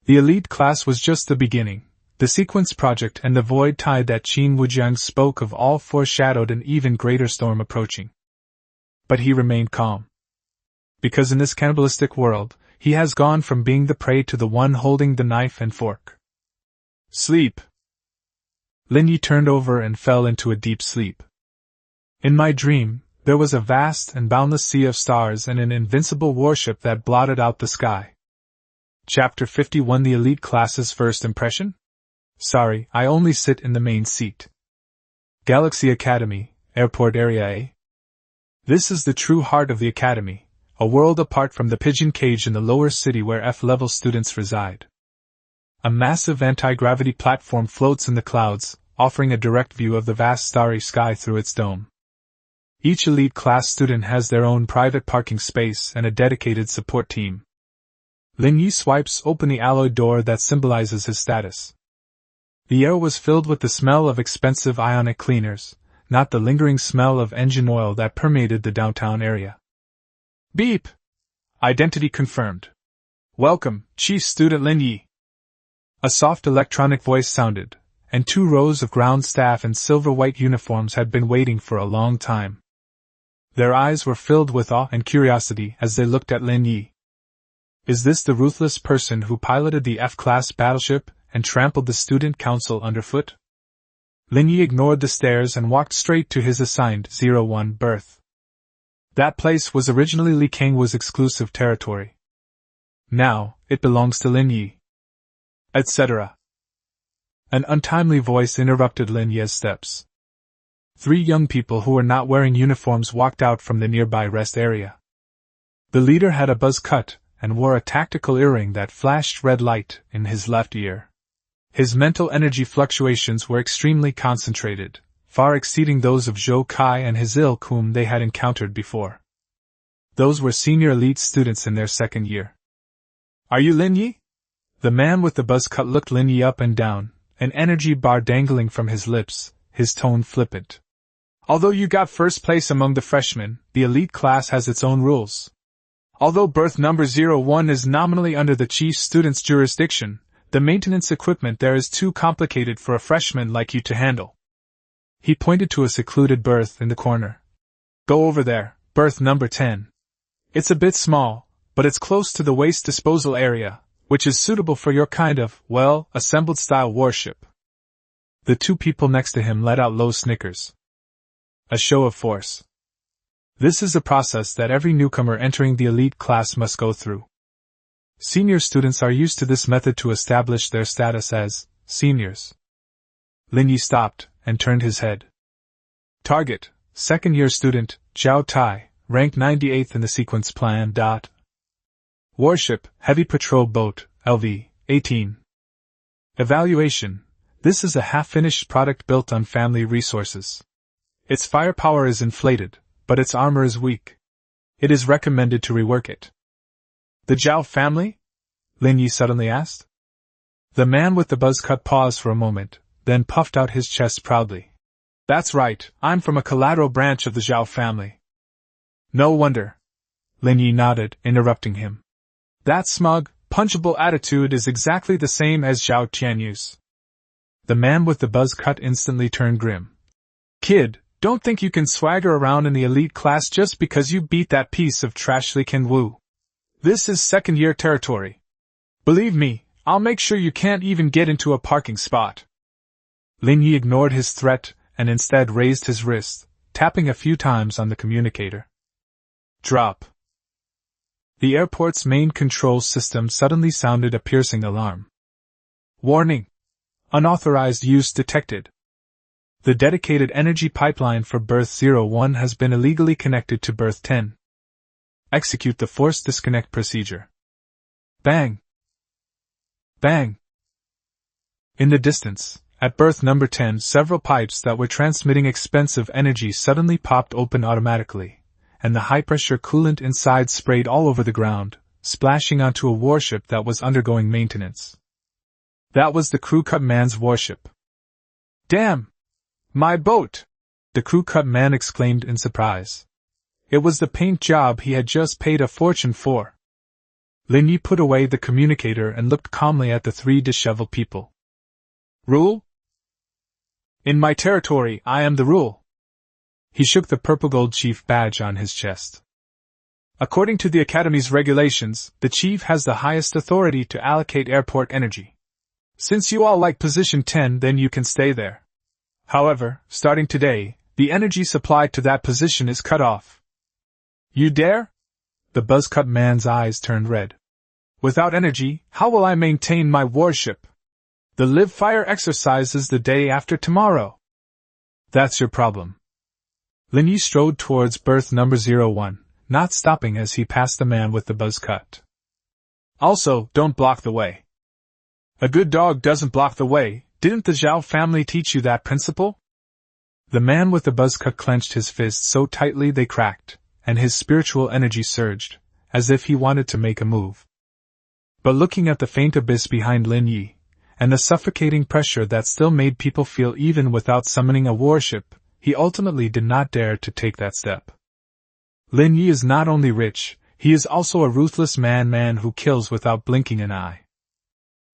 Speaker 1: The elite class was just the beginning. The sequence project and the void tide that Qin Wujiang spoke of all foreshadowed an even greater storm approaching. But he remained calm. Because in this cannibalistic world, he has gone from being the prey to the one holding the knife and fork. Sleep. Lin Ye turned over and fell into a deep sleep. In my dream, there was a vast and boundless sea of stars and an invincible warship that blotted out the sky. Chapter 51 The Elite Class's First Impression? Sorry, I only sit in the main seat. Galaxy Academy, Airport Area A. This is the true heart of the Academy, a world apart from the pigeon cage in the lower city where F-level students reside. A massive anti-gravity platform floats in the clouds, offering a direct view of the vast starry sky through its dome. Each elite class student has their own private parking space and a dedicated support team. Lin Ye swipes open the alloy door that symbolizes his status. The air was filled with the smell of expensive ionic cleaners, not the lingering smell of engine oil that permeated the downtown area. Beep! Identity confirmed. Welcome, Chief Student Lin Ye. A soft electronic voice sounded, and 2 rows of ground staff in silver-white uniforms had been waiting for a long time. Their eyes were filled with awe and curiosity as they looked at Lin Ye. Is this the ruthless person who piloted the F-class battleship and trampled the student council underfoot? Lin Ye ignored the stares and walked straight to his assigned 01 berth. That place was originally Li Kang's exclusive territory. Now, it belongs to Lin Ye. Etc. An untimely voice interrupted Lin Ye's steps. 3 young people who were not wearing uniforms walked out from the nearby rest area. The leader had a buzz cut and wore a tactical earring that flashed red light in his left ear. His mental energy fluctuations were extremely concentrated, far exceeding those of Zhou Kai and his ilk whom they had encountered before. Those were senior elite students in their second year. Are you Lin Ye? The man with the buzz cut looked Lin Ye up and down, an energy bar dangling from his lips, his tone flippant. Although you got first place among the freshmen, the elite class has its own rules. Although berth number 01 is nominally under the chief student's jurisdiction, the maintenance equipment there is too complicated for a freshman like you to handle. He pointed to a secluded berth in the corner. Go over there, berth number 10. It's a bit small, but it's close to the waste disposal area, which is suitable for your kind of, well, assembled style warship. The two people next to him let out low snickers. A show of force. This is a process that every newcomer entering the elite class must go through. Senior students are used to this method to establish their status as seniors. Lin Ye stopped and turned his head. Target, second-year student, Zhao Tai, rank 98th in the sequence plan. Warship, heavy patrol boat, LV, 18. Evaluation. This is a half-finished product built on family resources. Its firepower is inflated, but its armor is weak. It is recommended to rework it. The Zhao family? Lin Ye suddenly asked. The man with the buzz cut paused for a moment, then puffed out his chest proudly. That's right, I'm from a collateral branch of the Zhao family. No wonder. Lin Ye nodded, interrupting him. That smug, punchable attitude is exactly the same as Zhao Tianyu's. The man with the buzz cut instantly turned grim. Kid, don't think you can swagger around in the elite class just because you beat that piece of trash Li Wu. This is second-year territory. Believe me, I'll make sure you can't even get into a parking spot. Lin Ye ignored his threat and instead raised his wrist, tapping a few times on the communicator. Drop. The airport's main control system suddenly sounded a piercing alarm. Warning! Unauthorized use detected. The dedicated energy pipeline for berth 01 has been illegally connected to berth 10. Execute the forced disconnect procedure. Bang! Bang! In the distance, at berth number 10, several pipes that were transmitting expensive energy suddenly popped open automatically, and the high-pressure coolant inside sprayed all over the ground, splashing onto a warship that was undergoing maintenance. That was the crew cut man's warship. Damn! My boat! The crew cut man exclaimed in surprise. It was the paint job he had just paid a fortune for. Lin Ye put away the communicator and looked calmly at the three disheveled people. Rule? In my territory, I am the rule. He shook the purple gold chief badge on his chest. According to the Academy's regulations, the chief has the highest authority to allocate airport energy. Since you all like position 10, then you can stay there. However, starting today, the energy supply to that position is cut off. You dare? The buzz-cut man's eyes turned red. Without energy, how will I maintain my warship? The live fire exercise is the day after tomorrow. That's your problem. Lin Ye strode towards berth number 01, not stopping as he passed the man with the buzz cut. Also, don't block the way. A good dog doesn't block the way. Didn't the Zhao family teach you that principle? The man with the buzz cut clenched his fists so tightly they cracked, and his spiritual energy surged, as if he wanted to make a move. But looking at the faint abyss behind Lin Ye, and the suffocating pressure that still made people feel even without summoning a warship, he ultimately did not dare to take that step. Lin Ye is not only rich, he is also a ruthless man who kills without blinking an eye.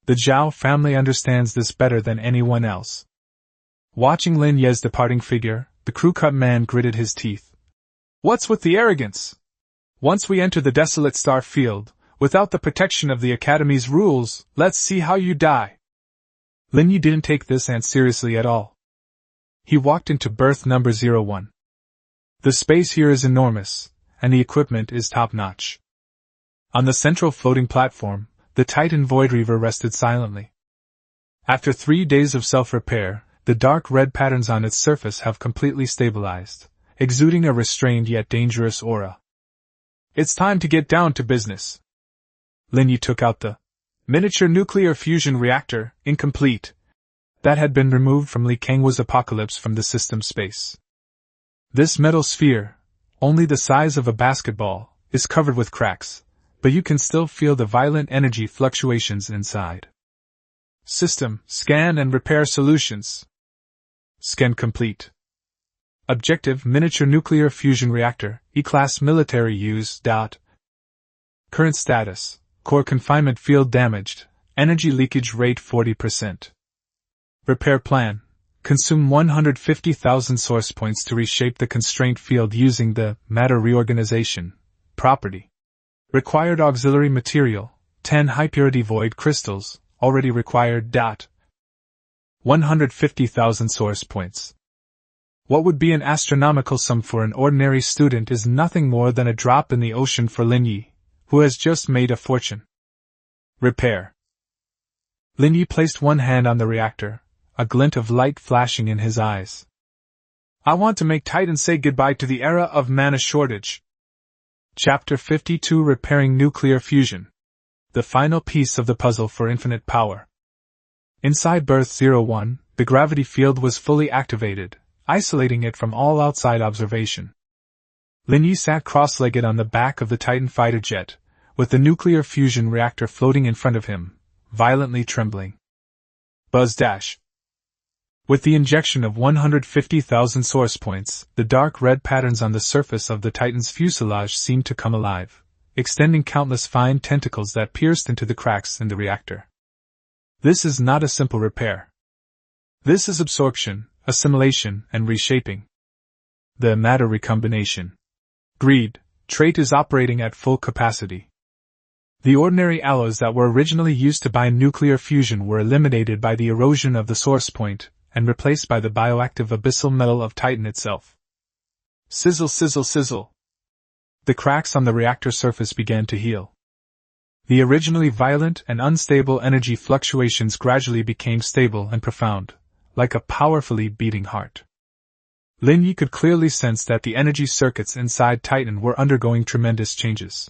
Speaker 1: The Zhao family understands this better than anyone else. Watching Lin Ye's departing figure, the crew-cut man gritted his teeth. What's with the arrogance? Once we enter the desolate star field, without the protection of the Academy's rules, let's see how you die. Lin Ye didn't take this ant seriously at all. He walked into berth number 01. The space here is enormous, and the equipment is top-notch. On the central floating platform, the Titan Void Reaver rested silently. After 3 days of self-repair, the dark red patterns on its surface have completely stabilized, exuding a restrained yet dangerous aura. It's time to get down to business. Lin Ye took out the miniature nuclear fusion reactor, incomplete, that had been removed from Li Kangwa's apocalypse from the system space. This metal sphere, only the size of a basketball, is covered with cracks, but you can still feel the violent energy fluctuations inside. System, scan and repair solutions. Scan complete. Objective: Miniature Nuclear Fusion Reactor, E-Class Military Use. Current status: Core confinement field damaged, energy leakage rate 40%. Repair plan: Consume 150,000 source points to reshape the constraint field using the matter reorganization property. Required auxiliary material: 10 high-purity void crystals, already required. 150,000 source points. What would be an astronomical sum for an ordinary student is nothing more than a drop in the ocean for Lin Ye, who has just made a fortune. Repair. Lin Ye placed one hand on the reactor, a glint of light flashing in his eyes. I want to make Titan say goodbye to the era of mana shortage. Chapter 52: Repairing Nuclear Fusion. The final piece of the puzzle for infinite power. Inside Berth 01, the gravity field was fully activated, isolating it from all outside observation. Lin Ye sat cross-legged on the back of the Titan fighter jet, with the nuclear fusion reactor floating in front of him, violently trembling. Buzz dash. With the injection of 150,000 source points, the dark red patterns on the surface of the Titan's fuselage seemed to come alive, extending countless fine tentacles that pierced into the cracks in the reactor. This is not a simple repair. This is absorption, assimilation, and reshaping. The matter recombination greed trait is operating at full capacity. The ordinary alloys that were originally used to bind nuclear fusion were eliminated by the erosion of the source point, and replaced by the bioactive abyssal metal of Titan itself. Sizzle, sizzle, sizzle. The cracks on the reactor surface began to heal. The originally violent and unstable energy fluctuations gradually became stable and profound, like a powerfully beating heart. Lin Ye could clearly sense that the energy circuits inside Titan were undergoing tremendous changes.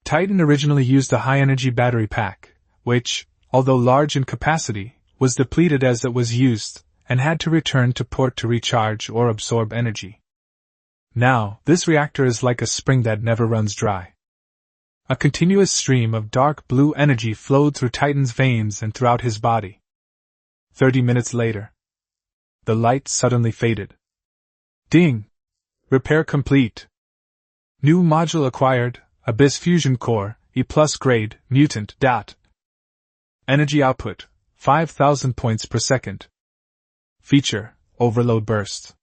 Speaker 1: Titan originally used a high-energy battery pack, which, although large in capacity, was depleted as it was used, and had to return to port to recharge or absorb energy. Now, this reactor is like a spring that never runs dry. A continuous stream of dark blue energy flowed through Titan's veins and throughout his body. 30 minutes later, the light suddenly faded. Ding! Repair complete. New module acquired, Abyss Fusion Core, E+ grade, mutant. Energy output, 5,000 points per second. Feature, Overload Burst.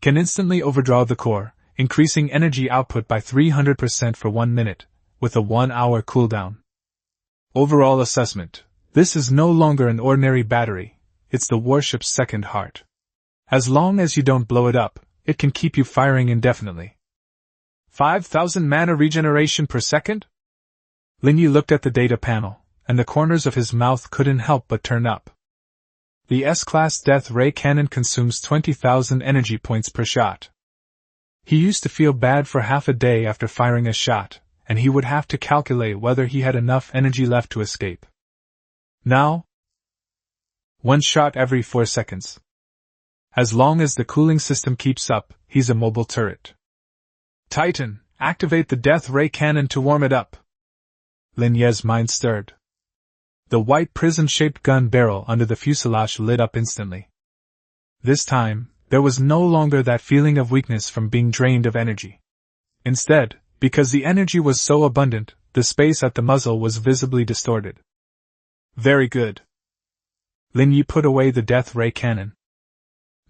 Speaker 1: Can instantly overdraw the core, increasing energy output by 300% for 1 minute, with a 1-hour cooldown. Overall assessment. This is no longer an ordinary battery, it's the warship's second heart. As long as you don't blow it up, it can keep you firing indefinitely. 5,000 mana regeneration per second? Lin Ye looked at the data panel, and the corners of his mouth couldn't help but turn up. The S-class death ray cannon consumes 20,000 energy points per shot. He used to feel bad for half a day after firing a shot, and he would have to calculate whether he had enough energy left to escape. Now, 1 shot every 4 seconds. As long as the cooling system keeps up, he's a mobile turret. Titan, activate the death ray cannon to warm it up. Lin Ye's mind stirred. The white prison-shaped gun barrel under the fuselage lit up instantly. This time, there was no longer that feeling of weakness from being drained of energy. Instead, because the energy was so abundant, the space at the muzzle was visibly distorted. Very good. Lin Ye put away the death ray cannon.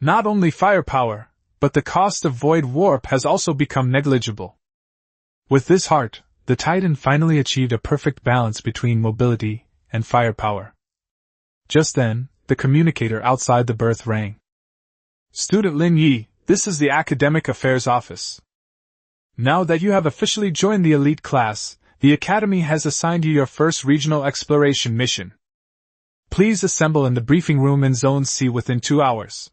Speaker 1: Not only firepower, but the cost of void warp has also become negligible. With this heart, the Titan finally achieved a perfect balance between mobility and firepower. Just then, the communicator outside the berth rang. Student Lin Ye, this is the Academic Affairs Office. Now that you have officially joined the elite class, the Academy has assigned you your first regional exploration mission. Please assemble in the briefing room in Zone C within 2 hours.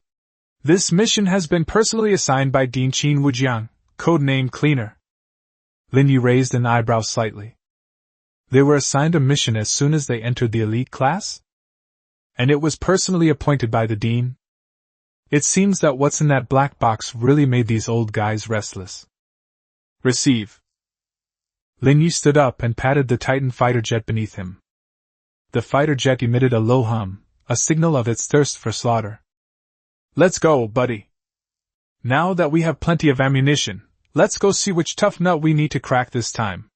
Speaker 1: This mission has been personally assigned by Dean Qin Wujiang, codename Cleaner. Lin Ye raised an eyebrow slightly. They were assigned a mission as soon as they entered the elite class? And it was personally appointed by the dean? It seems that what's in that black box really made these old guys restless. Receive. Lin Ye stood up and patted the Titan fighter jet beneath him. The fighter jet emitted a low hum, a signal of its thirst for slaughter. Let's go, buddy. Now that we have plenty of ammunition, let's go see which tough nut we need to crack this time.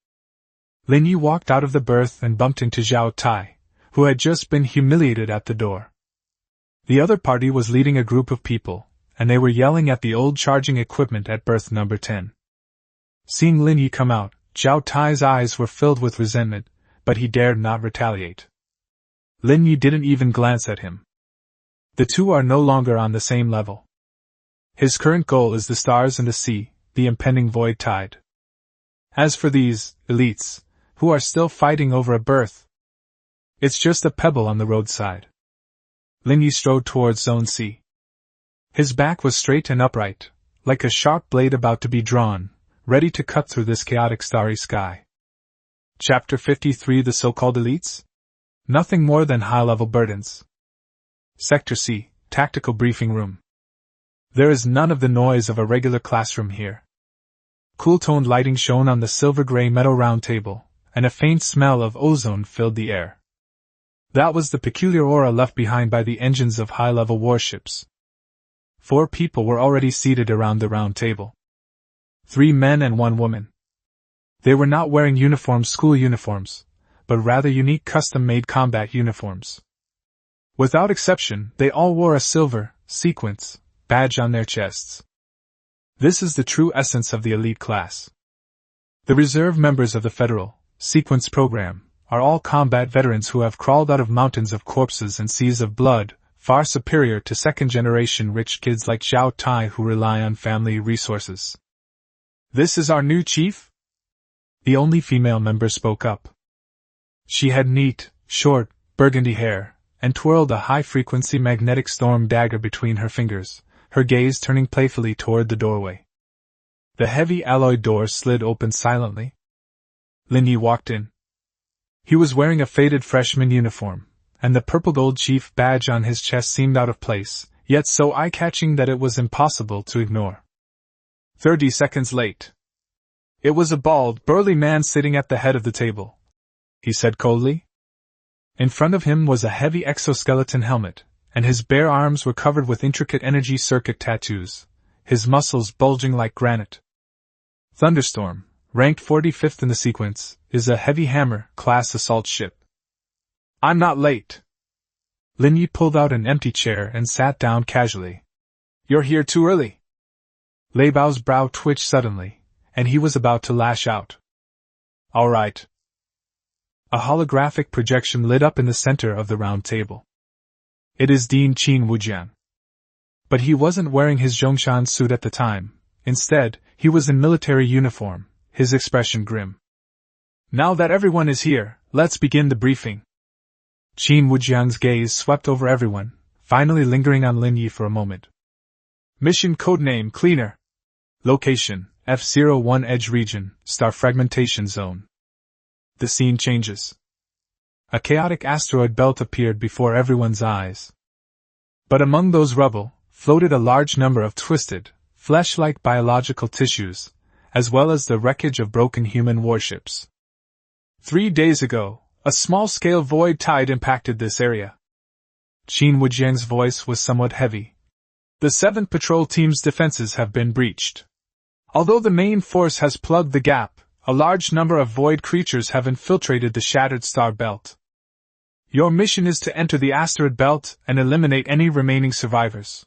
Speaker 1: Lin Ye walked out of the berth and bumped into Zhao Tai, who had just been humiliated at the door. The other party was leading a group of people, and they were yelling at the old charging equipment at berth number 10. Seeing Lin Ye come out, Zhao Tai's eyes were filled with resentment, but he dared not retaliate. Lin Ye didn't even glance at him. The two are no longer on the same level. His current goal is the stars and the sea, the impending void tide. As for these elites, who are still fighting over a berth, it's just a pebble on the roadside. Lin Ye strode towards Zone C. His back was straight and upright, like a sharp blade about to be drawn, ready to cut through this chaotic starry sky. Chapter 53: The so-called elites? Nothing more than high-level burdens. Sector C, Tactical Briefing Room. There is none of the noise of a regular classroom here. Cool-toned lighting shone on the silver-gray metal round table, and a faint smell of ozone filled the air. That was the peculiar aura left behind by the engines of high-level warships. 4 people were already seated around the round table. 3 men and 1 woman. They were not wearing school uniforms, but rather unique custom-made combat uniforms. Without exception, they all wore a silver, sequence, badge on their chests. This is the true essence of the elite class. The reserve members of the Federal Sequence program are all combat veterans who have crawled out of mountains of corpses and seas of blood, far superior to second-generation rich kids like Zhao Tai who rely on family resources. This is our new chief? The only female member spoke up. She had neat, short, burgundy hair, and twirled a high-frequency magnetic storm dagger between her fingers, her gaze turning playfully toward the doorway. The heavy alloy door slid open silently. Lin Ye walked in. He was wearing a faded freshman uniform, and the purple-gold chief badge on his chest seemed out of place, yet so eye-catching that it was impossible to ignore. 30 seconds late. It was a bald, burly man sitting at the head of the table, he said coldly. In front of him was a heavy exoskeleton helmet, and his bare arms were covered with intricate energy circuit tattoos, his muscles bulging like granite. Thunderstorm, ranked 45th in the sequence, is a heavy hammer class assault ship. I'm not late. Lin Ye pulled out an empty chair and sat down casually. You're here too early. Lei Bao's brow twitched suddenly, and he was about to lash out. All right. A holographic projection lit up in the center of the round table. It is Dean Qin Wujian. But he wasn't wearing his Zhongshan suit at the time. Instead, he was in military uniform, his expression grim. Now that everyone is here, let's begin the briefing. Qin Wujian's gaze swept over everyone, finally lingering on Lin Ye for a moment. Mission codename Cleaner. Location, F-01 Edge Region, Star Fragmentation Zone. The scene changes. A chaotic asteroid belt appeared before everyone's eyes. But among those rubble, floated a large number of twisted, flesh-like biological tissues, as well as the wreckage of broken human warships. 3 days ago, a small-scale void tide impacted this area. Qin Wujiang's voice was somewhat heavy. The 7th Patrol Team's defenses have been breached. Although the main force has plugged the gap, a large number of void creatures have infiltrated the shattered star belt. Your mission is to enter the asteroid belt and eliminate any remaining survivors.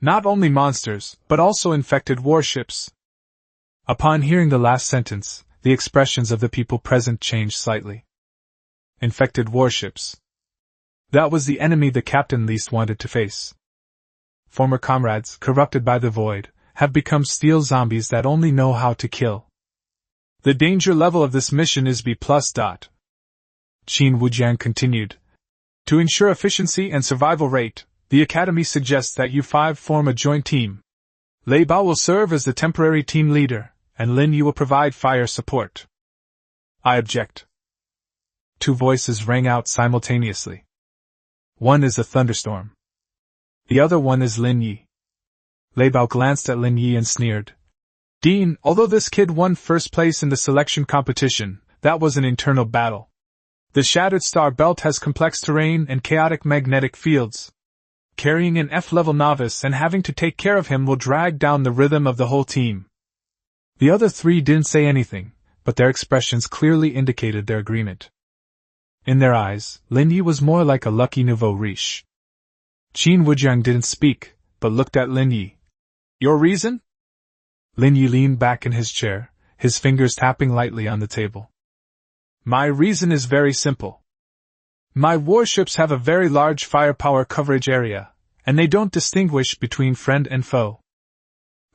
Speaker 1: Not only monsters, but also infected warships. Upon hearing the last sentence, the expressions of the people present changed slightly. Infected warships. That was the enemy the captain least wanted to face. Former comrades, corrupted by the void, have become steel zombies that only know how to kill. The danger level of this mission is B+. Qin Wujiang continued. To ensure efficiency and survival rate, the Academy suggests that you 5 form a joint team. Lei Bao will serve as the temporary team leader, and Lin Ye will provide fire support. I object. 2 voices rang out simultaneously. One is a thunderstorm. The other one is Lin Ye. Lei Bao glanced at Lin Ye and sneered. Dean, although this kid won first place in the selection competition, that was an internal battle. The shattered star belt has complex terrain and chaotic magnetic fields. carrying an F-level novice and having to take care of him will drag down the rhythm of the whole team. The other three didn't say anything, but their expressions clearly indicated their agreement. In their eyes, Lin Ye was more like a lucky nouveau riche. Qin Wujiang didn't speak, but looked at Lin Ye. Your reason? Lin Ye leaned back in his chair, his fingers tapping lightly on the table. My reason is very simple. My warships have a very large firepower coverage area, and they don't distinguish between friend and foe.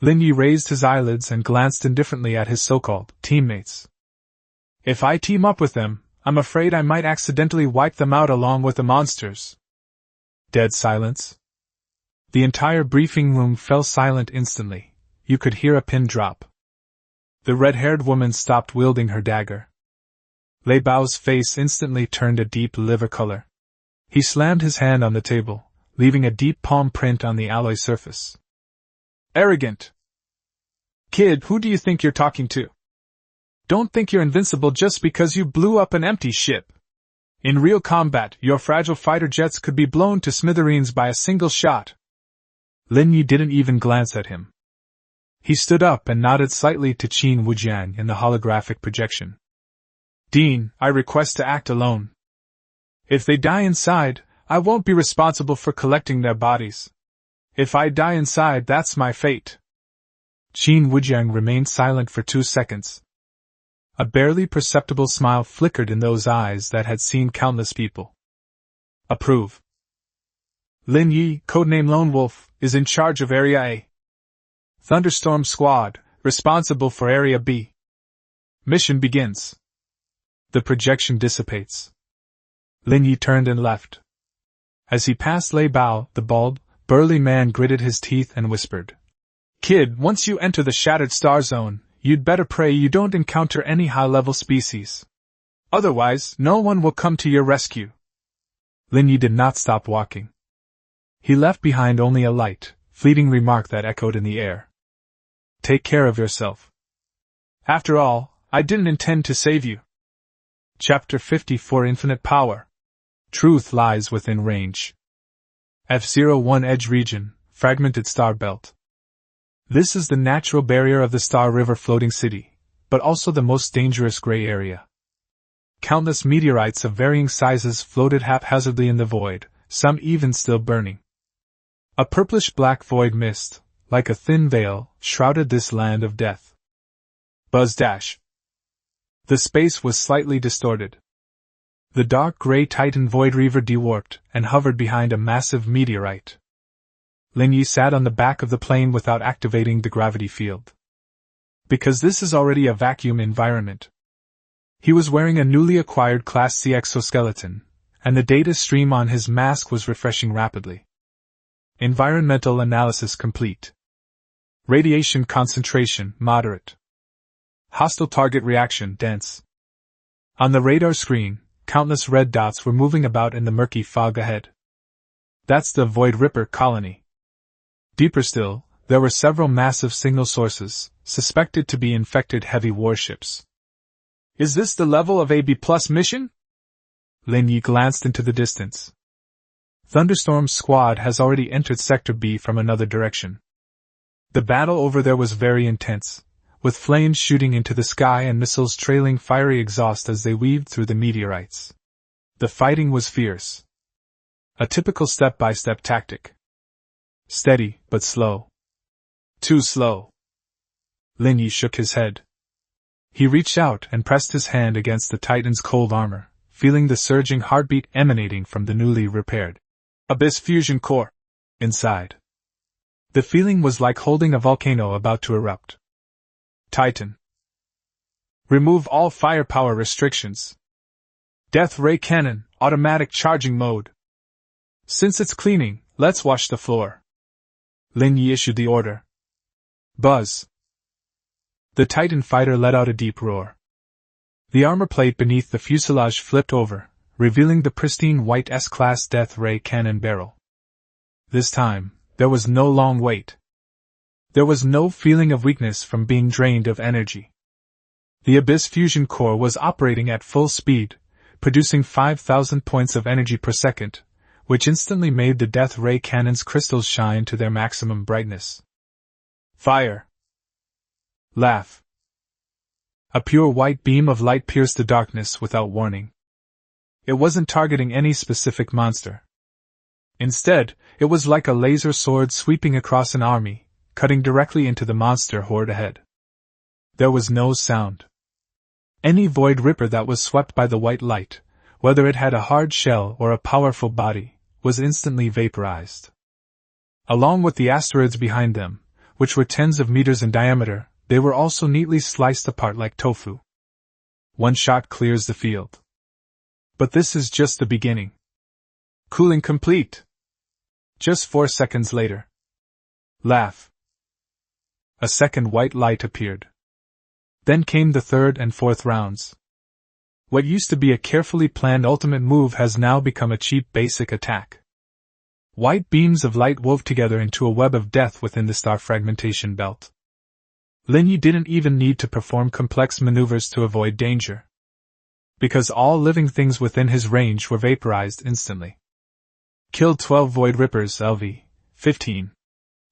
Speaker 1: Lin Ye raised his eyelids and glanced indifferently at his so-called teammates. If I team up with them, I'm afraid I might accidentally wipe them out along with the monsters. Dead silence. The entire briefing room fell silent instantly. You could hear a pin drop. The red-haired woman stopped wielding her dagger. Lei Bao's face instantly turned a deep liver color. He slammed his hand on the table, leaving a deep palm print on the alloy surface. Arrogant! Kid, who do you think you're talking to? Don't think you're invincible just because you blew up an empty ship. In real combat, your fragile fighter jets could be blown to smithereens by a single shot. Lin Ye didn't even glance at him. He stood up and nodded slightly to Qin Wujiang in the holographic projection. Dean, I request to act alone. If they die inside, I won't be responsible for collecting their bodies. If I die inside, that's my fate. Qin Wujiang remained silent for 2 seconds. A barely perceptible smile flickered in those eyes that had seen countless people. Approve. Lin Ye, codename Lone Wolf, is in charge of Area A. Thunderstorm Squad, responsible for Area B. Mission begins. The projection dissipates. Lin Ye turned and left. As he passed Lei Bao, the bald, burly man gritted his teeth and whispered. Kid, once you enter the Shattered Star Zone, you'd better pray you don't encounter any high-level species. Otherwise, no one will come to your rescue. Lin Ye did not stop walking. He left behind only a light, fleeting remark that echoed in the air. Take care of yourself. After all, I didn't intend to save you. Chapter 54 Infinite Power. Truth lies within range. F-01 Edge Region, Fragmented Star Belt. This is the natural barrier of the Star River floating city, but also the most dangerous gray area. Countless meteorites of varying sizes floated haphazardly in the void, some even still burning. A purplish-black void mist, like a thin veil, shrouded this land of death. Buzz dash. The space was slightly distorted. The dark gray Titan Void Reaver dewarped and hovered behind a massive meteorite. Lin Ye sat on the back of the plane without activating the gravity field. Because this is already a vacuum environment. He was wearing a newly acquired Class C exoskeleton, and the data stream on his mask was refreshing rapidly. Environmental analysis complete. Radiation concentration moderate. Hostile target reaction dense. On the radar screen, countless red dots were moving about in the murky fog ahead. That's the Void Ripper colony. Deeper still, there were several massive signal sources, suspected to be infected heavy warships. Is this the level of a B+ mission? Lin Ye glanced into the distance. Thunderstorm's squad has already entered Sector B from another direction. The battle over there was very intense, with flames shooting into the sky and missiles trailing fiery exhaust as they weaved through the meteorites. The fighting was fierce. A typical step-by-step tactic. Steady, but slow. Too slow. Lin Ye shook his head. He reached out and pressed his hand against the Titan's cold armor, feeling the surging heartbeat emanating from the newly repaired Abyss fusion core inside. The feeling was like holding a volcano about to erupt. Titan. Remove all firepower restrictions. Death ray cannon, automatic charging mode. Since it's cleaning, let's wash the floor. Lin Ye issued the order. Buzz. The Titan fighter let out a deep roar. The armor plate beneath the fuselage flipped over, revealing the pristine white S-class death ray cannon barrel. This time, there was no long wait. There was no feeling of weakness from being drained of energy. The Abyss fusion core was operating at full speed, producing 5,000 points of energy per second, which instantly made the death ray cannon's crystals shine to their maximum brightness. Fire! Laugh! A pure white beam of light pierced the darkness without warning. It wasn't targeting any specific monster. Instead, it was like a laser sword sweeping across an army, cutting directly into the monster horde ahead. There was no sound. Any void ripper that was swept by the white light, whether it had a hard shell or a powerful body, was instantly vaporized. Along with the asteroids behind them, which were tens of meters in diameter, they were also neatly sliced apart like tofu. One shot clears the field. But this is just the beginning. Cooling complete. Just 4 seconds later. Laugh. A second white light appeared. Then came the third and fourth rounds. What used to be a carefully planned ultimate move has now become a cheap basic attack. White beams of light wove together into a web of death within the star fragmentation belt. Lin Ye didn't even need to perform complex maneuvers to avoid danger, because all living things within his range were vaporized instantly. Killed 12 void rippers LV, 15.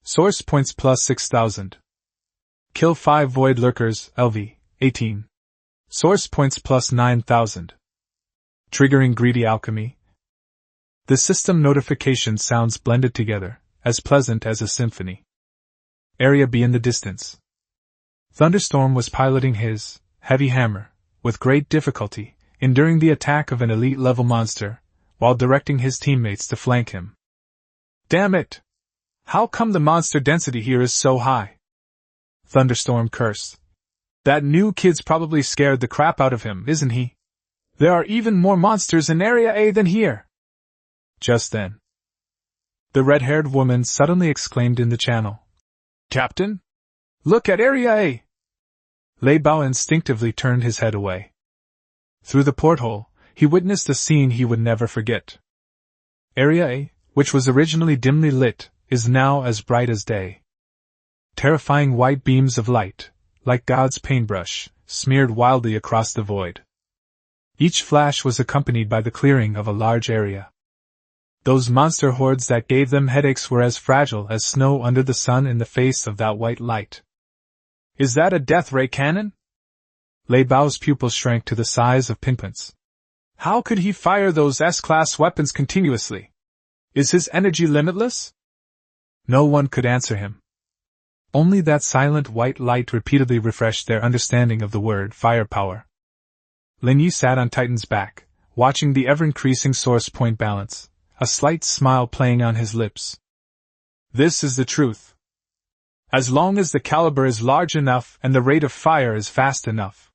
Speaker 1: Source points plus 6,000. Kill 5 void lurkers LV, 18. Source points plus 9,000. Triggering greedy alchemy. The system notification sounds blended together, as pleasant as a symphony. Area B in the distance. Thunderstorm was piloting his heavy hammer, with great difficulty, enduring the attack of an elite-level monster, while directing his teammates to flank him. Damn it! How come the monster density here is so high? Thunderstorm cursed. That new kid's probably scared the crap out of him, isn't he? There are even more monsters in Area A than here. Just then, the red-haired woman suddenly exclaimed in the channel, Captain? Look at Area A! Lei Bao instinctively turned his head away. Through the porthole, he witnessed a scene he would never forget. Area A, which was originally dimly lit, is now as bright as day. Terrifying white beams of light, like God's paintbrush, smeared wildly across the void. Each flash was accompanied by the clearing of a large area. Those monster hordes that gave them headaches were as fragile as snow under the sun in the face of that white light. Is that a death ray cannon? Lei Bao's pupils shrank to the size of pinpoints. How could he fire those S-class weapons continuously? Is his energy limitless? No one could answer him. Only that silent white light repeatedly refreshed their understanding of the word firepower. Lin Ye sat on Titan's back, watching the ever-increasing source point balance, a slight smile playing on his lips. This is the truth. As long as the caliber is large enough and the rate of fire is fast enough,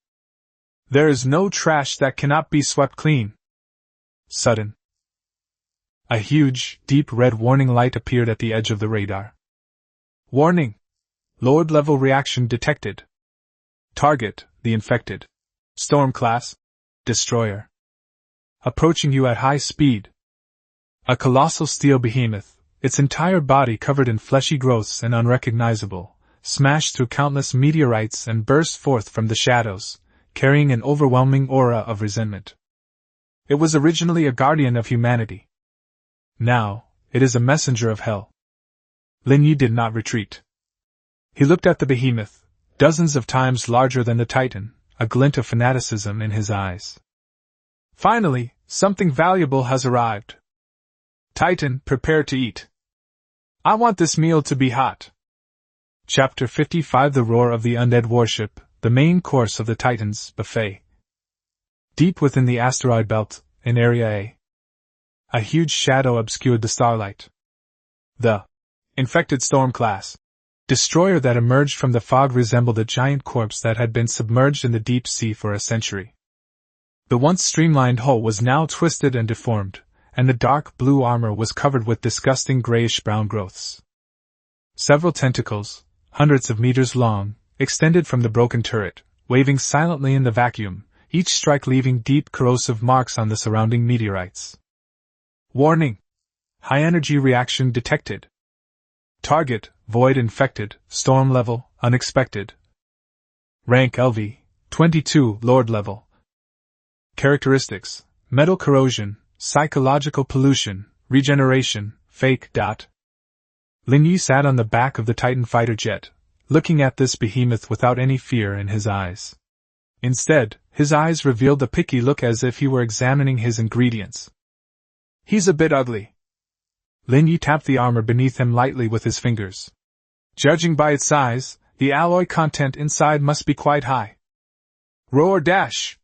Speaker 1: there is no trash that cannot be swept clean. Sudden. A huge, deep red warning light appeared at the edge of the radar. Warning! Lowered level reaction detected. Target, the infected. Storm class. Destroyer. Approaching you at high speed. A colossal steel behemoth, its entire body covered in fleshy growths and unrecognizable, smashed through countless meteorites and burst forth from the shadows, carrying an overwhelming aura of resentment. It was originally a guardian of humanity. Now, it is a messenger of hell. Lin Ye did not retreat. He looked at the behemoth, dozens of times larger than the Titan, a glint of fanaticism in his eyes. Finally, something valuable has arrived. Titan, prepare to eat. I want this meal to be hot. Chapter 55 The Roar of the Undead Warship, the main course of the Titan's buffet. Deep within the asteroid belt, in Area A, a huge shadow obscured the starlight. The infected storm class destroyer that emerged from the fog resembled a giant corpse that had been submerged in the deep sea for a century. The once streamlined hull was now twisted and deformed, and the dark blue armor was covered with disgusting grayish-brown growths. Several tentacles, hundreds of meters long, extended from the broken turret, waving silently in the vacuum, each strike leaving deep corrosive marks on the surrounding meteorites. Warning! High-energy reaction detected. Target, void infected, storm level, unexpected. Rank LV, 22, Lord level. Characteristics, metal corrosion, psychological pollution, regeneration, fake. Lin Ye sat on the back of the Titan fighter jet, looking at this behemoth without any fear in his eyes. Instead, his eyes revealed a picky look as if he were examining his ingredients. He's a bit ugly. Lin Ye tapped the armor beneath him lightly with his fingers. Judging by its size, the alloy content inside must be quite high. Roar dash!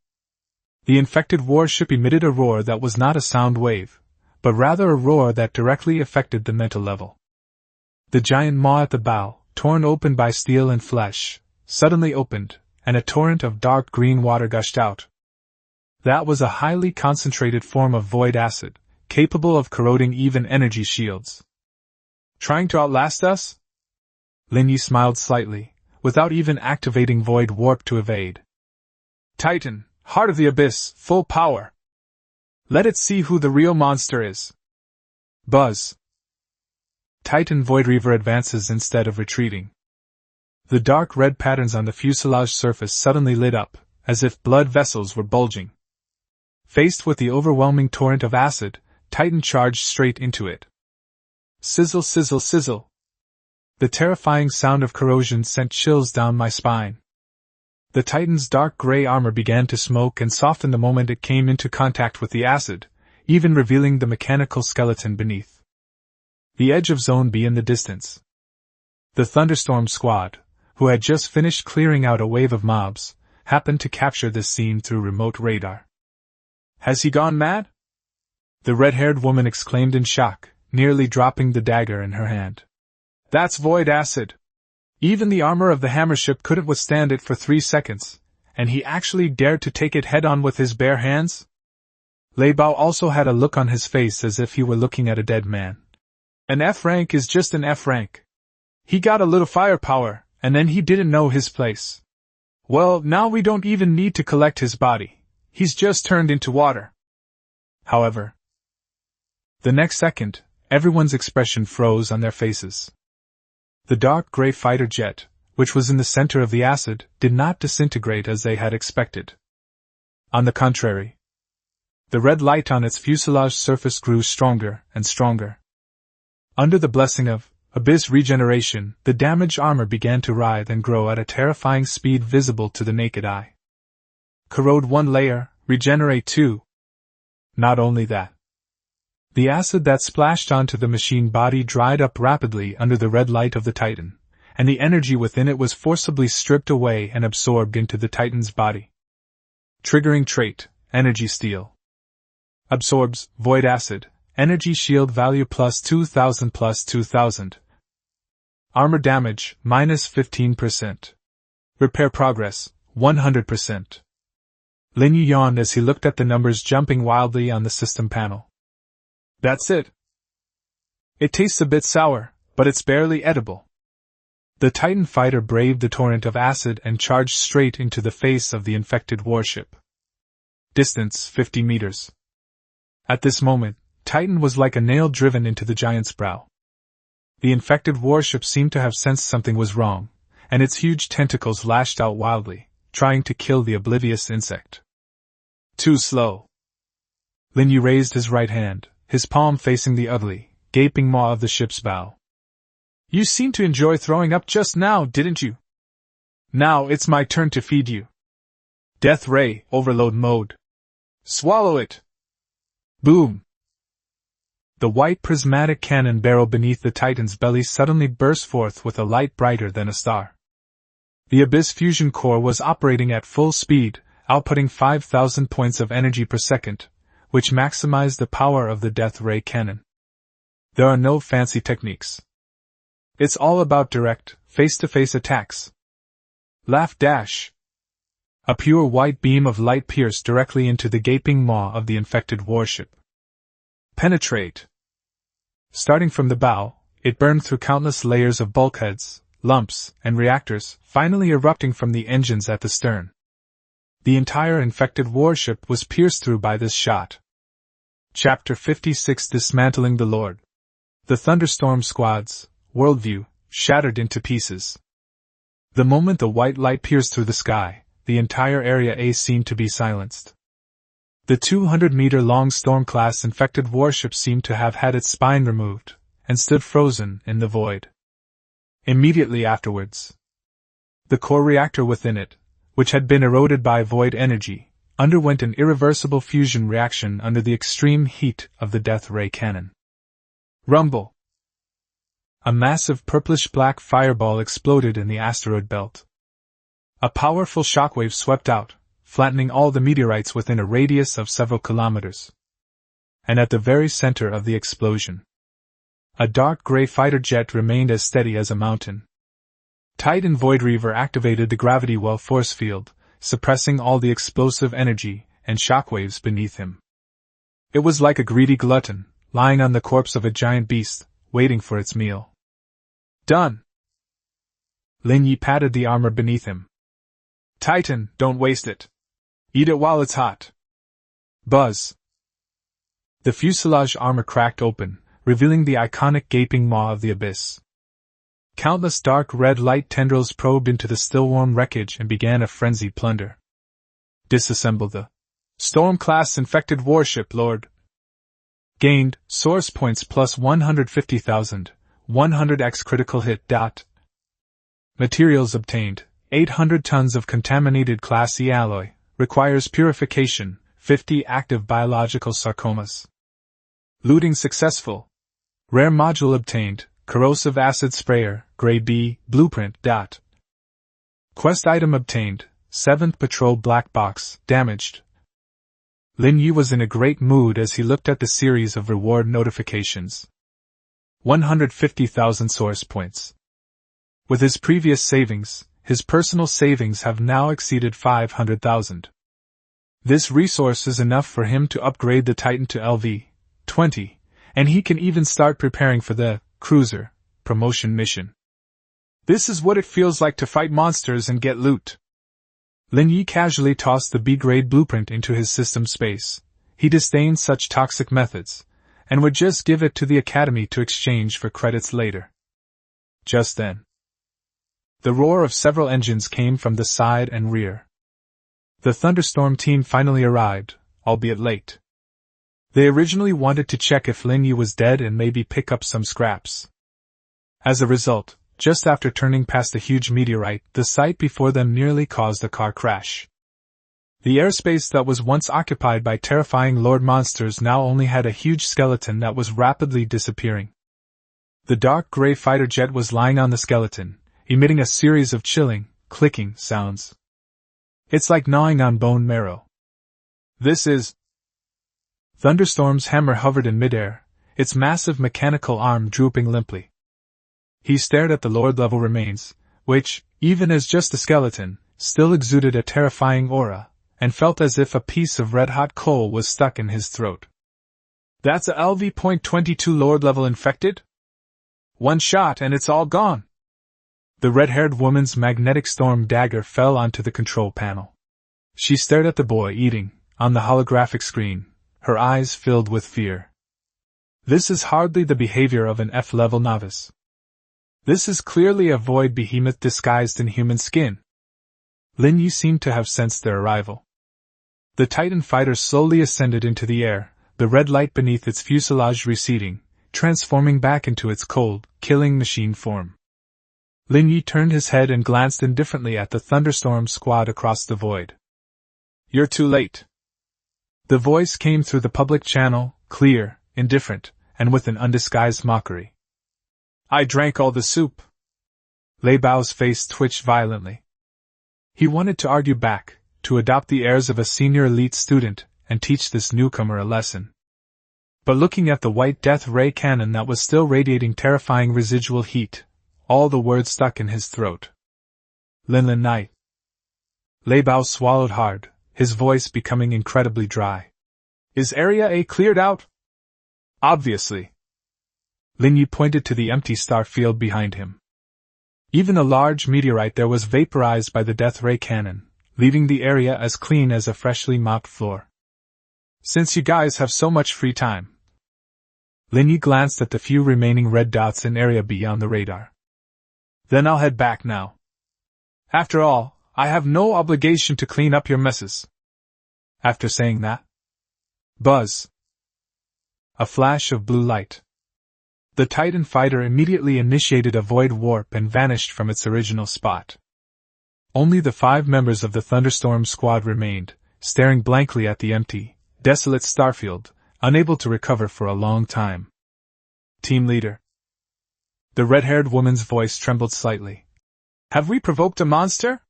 Speaker 1: The infected warship emitted a roar that was not a sound wave, but rather a roar that directly affected the mental level. The giant maw at the bow, torn open by steel and flesh, suddenly opened, and a torrent of dark green water gushed out. That was a highly concentrated form of void acid, capable of corroding even energy shields. Trying to outlast us? Lin Ye smiled slightly, without even activating void warp to evade. Titan, heart of the abyss, full power. Let it see who the real monster is. Buzz. Titan Void Reaver advances instead of retreating. The dark red patterns on the fuselage surface suddenly lit up, as if blood vessels were bulging. Faced with the overwhelming torrent of acid, Titan charged straight into it. Sizzle, sizzle, sizzle. The terrifying sound of corrosion sent chills down my spine. The Titan's dark gray armor began to smoke and soften the moment it came into contact with the acid, even revealing the mechanical skeleton beneath. The edge of Zone B in the distance. The Thunderstorm Squad, who had just finished clearing out a wave of mobs, happened to capture this scene through remote radar. Has he gone mad? The red-haired woman exclaimed in shock, nearly dropping the dagger in her hand. That's void acid. Even the armor of the hammership couldn't withstand it for 3 seconds, and he actually dared to take it head-on with his bare hands? Lei Bao also had a look on his face as if he were looking at a dead man. An F rank is just an F rank. He got a little firepower, and then he didn't know his place. Well, now we don't even need to collect his body. He's just turned into water. However, the next second, everyone's expression froze on their faces. The dark gray fighter jet, which was in the center of the acid, did not disintegrate as they had expected. On the contrary, the red light on its fuselage surface grew stronger and stronger. Under the blessing of abyss regeneration, the damaged armor began to writhe and grow at a terrifying speed visible to the naked eye. Corrode 1 layer, regenerate 2. Not only that. The acid that splashed onto the machine body dried up rapidly under the red light of the Titan, and the energy within it was forcibly stripped away and absorbed into the Titan's body. Triggering trait, Energy Steal. Absorbs, void acid, energy shield value plus 2000 plus 2000. Armor damage, minus 15%. Repair progress, 100%. Lin Ye yawned as he looked at the numbers jumping wildly on the system panel. That's it. It tastes a bit sour, but it's barely edible. The Titan fighter braved the torrent of acid and charged straight into the face of the infected warship. Distance 50 meters. At this moment, Titan was like a nail driven into the giant's brow. The infected warship seemed to have sensed something was wrong, and its huge tentacles lashed out wildly, trying to kill the oblivious insect. Too slow. Lin Ye raised his right hand, his palm facing the ugly, gaping maw of the ship's bow. You seemed to enjoy throwing up just now, didn't you? Now it's my turn to feed you. Death Ray, overload mode. Swallow it! Boom! The white prismatic cannon barrel beneath the Titan's belly suddenly burst forth with a light brighter than a star. The Abyss fusion core was operating at full speed, outputting 5,000 points of energy per second, which maximized the power of the Death Ray cannon. There are no fancy techniques. It's all about direct, face-to-face attacks. Laugh dash! A pure white beam of light pierced directly into the gaping maw of the infected warship. Penetrate. Starting from the bow, it burned through countless layers of bulkheads, lumps, and reactors, finally erupting from the engines at the stern. The entire infected warship was pierced through by this shot. Chapter 56 Dismantling the Lord. The Thunderstorm Squad's worldview shattered into pieces. The moment the white light pierced through the sky, the entire Area A seemed to be silenced. The 200-meter-long Storm-class infected warship seemed to have had its spine removed, and stood frozen in the void. Immediately afterwards, the core reactor within it, which had been eroded by void energy, underwent an irreversible fusion reaction under the extreme heat of the death ray cannon. Rumble! A massive purplish-black fireball exploded in the asteroid belt. A powerful shockwave swept out, flattening all the meteorites within a radius of several kilometers. And at the very center of the explosion, a dark gray fighter jet remained as steady as a mountain. Titan Voidreaver activated the gravity well force field, suppressing all the explosive energy and shockwaves beneath him. It was like a greedy glutton, lying on the corpse of a giant beast, waiting for its meal. Done! Lin Ye patted the armor beneath him. Titan, don't waste it. Eat it while it's hot. Buzz! The fuselage armor cracked open, revealing the iconic gaping maw of the abyss. Countless dark red light tendrils probed into the still-warm wreckage and began a frenzied plunder. Disassemble the Storm-class infected warship, Lord. Gained, source points plus 150,000, 100x critical hit. Materials obtained, 800 tons of contaminated Class E alloy, requires purification, 50 active biological sarcomas. Looting successful. Rare module obtained, corrosive acid sprayer, grade B, blueprint. Quest item obtained, 7th patrol black box, damaged. Lin Ye was in a great mood as he looked at the series of reward notifications. 150,000 source points. With his previous savings, his personal savings have now exceeded 500,000. This resource is enough for him to upgrade the Titan to LV-20, and he can even start preparing for the cruiser promotion mission. This is what it feels like to fight monsters and get loot. Lin Ye casually tossed the B-grade blueprint into his system space. He disdained such toxic methods, and would just give it to the Academy to exchange for credits later. Just then, the roar of several engines came from the side and rear. The Thunderstorm team finally arrived, albeit late. They originally wanted to check if Lin Ye was dead and maybe pick up some scraps. As a result, just after turning past a huge meteorite, the sight before them nearly caused a car crash. The airspace that was once occupied by terrifying Lord monsters now only had a huge skeleton that was rapidly disappearing. The dark gray fighter jet was lying on the skeleton, emitting a series of chilling, clicking sounds. It's like gnawing on bone marrow. This is... Thunderstorm's hammer hovered in midair, its massive mechanical arm drooping limply. He stared at the Lord-level remains, which, even as just a skeleton, still exuded a terrifying aura, and felt as if a piece of red-hot coal was stuck in his throat. That's a LV.22 Lord-level infected? One shot and it's all gone. The red-haired woman's magnetic storm dagger fell onto the control panel. She stared at the boy eating, on the holographic screen, her eyes filled with fear. This is hardly the behavior of an F-level novice. This is clearly a void behemoth disguised in human skin. Lin Ye seemed to have sensed their arrival. The Titan fighter slowly ascended into the air, the red light beneath its fuselage receding, transforming back into its cold, killing machine form. Lin Ye turned his head and glanced indifferently at the Thunderstorm squad across the void. You're too late. The voice came through the public channel, clear, indifferent, and with an undisguised mockery. I drank all the soup. Lei Bao's face twitched violently. He wanted to argue back, to adopt the airs of a senior elite student, and teach this newcomer a lesson. But looking at the white death ray cannon that was still radiating terrifying residual heat, all the words stuck in his throat. Lin Night. Lei Bao swallowed hard, his voice becoming incredibly dry. Is Area A cleared out? Obviously. Lin Ye pointed to the empty star field behind him. Even a large meteorite there was vaporized by the death ray cannon, leaving the area as clean as a freshly mopped floor. Since you guys have so much free time. Lin Ye glanced at the few remaining red dots in Area B on the radar. Then I'll head back now. After all, I have no obligation to clean up your messes. After saying that, Buzz. A flash of blue light. The Titan fighter immediately initiated a void warp and vanished from its original spot. Only the 5 members of the Thunderstorm squad remained, staring blankly at the empty, desolate starfield, unable to recover for a long time. Team leader. The red-haired woman's voice trembled slightly. Have we provoked a monster?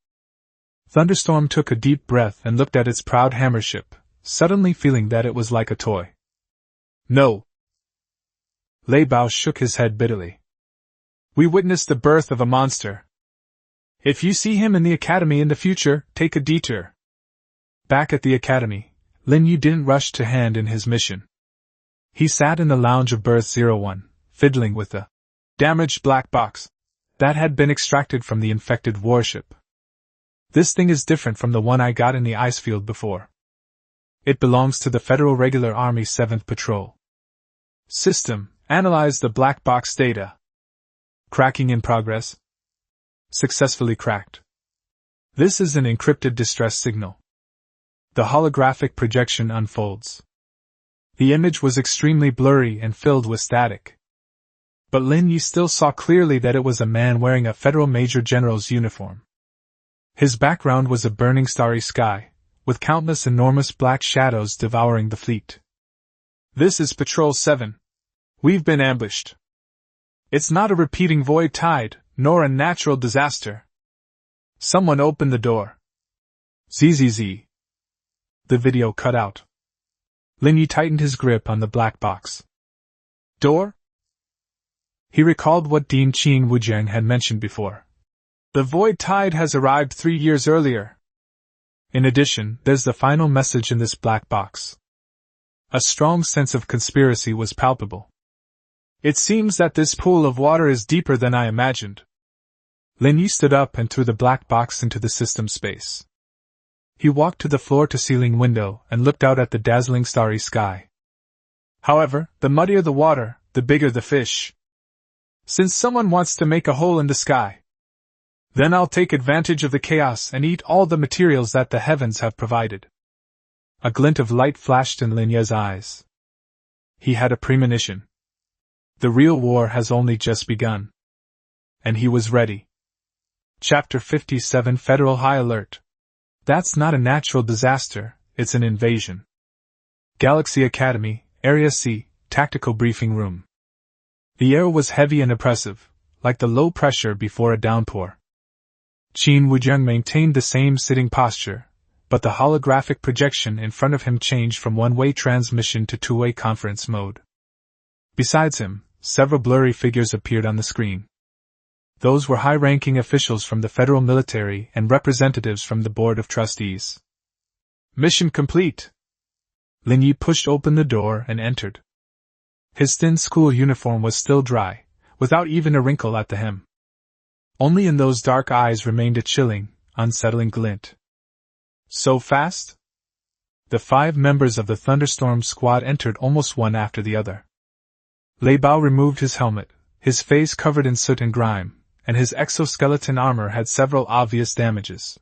Speaker 1: Thunderstorm took a deep breath and looked at its proud hammership, suddenly feeling that it was like a toy. No. Lei Bao shook his head bitterly. We witnessed the birth of a monster. If you see him in the academy in the future, take a detour. Back at the academy, Lin Ye didn't rush to hand in his mission. He sat in the lounge of Berth 01, fiddling with the damaged black box that had been extracted from the infected warship. This thing is different from the one I got in the ice field before. It belongs to the Federal Regular Army 7th Patrol. System, analyze the black box data. Cracking in progress. Successfully cracked. This is an encrypted distress signal. The holographic projection unfolds. The image was extremely blurry and filled with static. But Lin Ye still saw clearly that it was a man wearing a Federal Major General's uniform. His background was a burning starry sky, with countless enormous black shadows devouring the fleet. This is Patrol 7. We've been ambushed. It's not a repeating void tide, nor a natural disaster. Someone open the door. ZZZ. The video cut out. Lin Ye tightened his grip on the black box. Door? He recalled what Dean Qing Wujiang had mentioned before. The void tide has arrived 3 years earlier. In addition, there's the final message in this black box. A strong sense of conspiracy was palpable. It seems that this pool of water is deeper than I imagined. Lin Ye stood up and threw the black box into the system space. He walked to the floor-to-ceiling window and looked out at the dazzling starry sky. However, the muddier the water, the bigger the fish. Since someone wants to make a hole in the sky, then I'll take advantage of the chaos and eat all the materials that the heavens have provided. A glint of light flashed in Lin Ye's eyes. He had a premonition. The real war has only just begun. And he was ready. Chapter 57 Federal High Alert. That's not a natural disaster, it's an invasion. Galaxy Academy, Area C, Tactical Briefing Room. The air was heavy and oppressive, like the low pressure before a downpour. Qin Wujiang maintained the same sitting posture, but the holographic projection in front of him changed from one-way transmission to two-way conference mode. Besides him, several blurry figures appeared on the screen. Those were high-ranking officials from the federal military and representatives from the Board of Trustees. Mission complete. Lin Ye pushed open the door and entered. His thin school uniform was still dry, without even a wrinkle at the hem. Only in those dark eyes remained a chilling, unsettling glint. So fast? The 5 members of the Thunderstorm squad entered almost one after the other. Lei Bao removed his helmet, his face covered in soot and grime, and his exoskeleton armor had several obvious damages.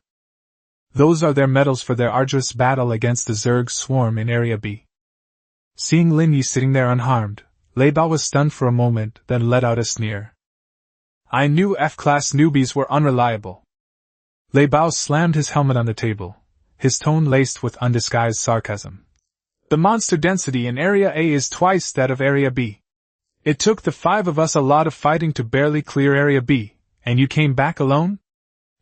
Speaker 1: Those are their medals for their arduous battle against the Zerg swarm in Area B. Seeing Lin Ye sitting there unharmed, Lei Bao was stunned for a moment, then let out a sneer. I knew F-class newbies were unreliable. Lei Bao slammed his helmet on the table, his tone laced with undisguised sarcasm. The monster density in Area A is twice that of Area B. It took the 5 of us a lot of fighting to barely clear Area B, and you came back alone?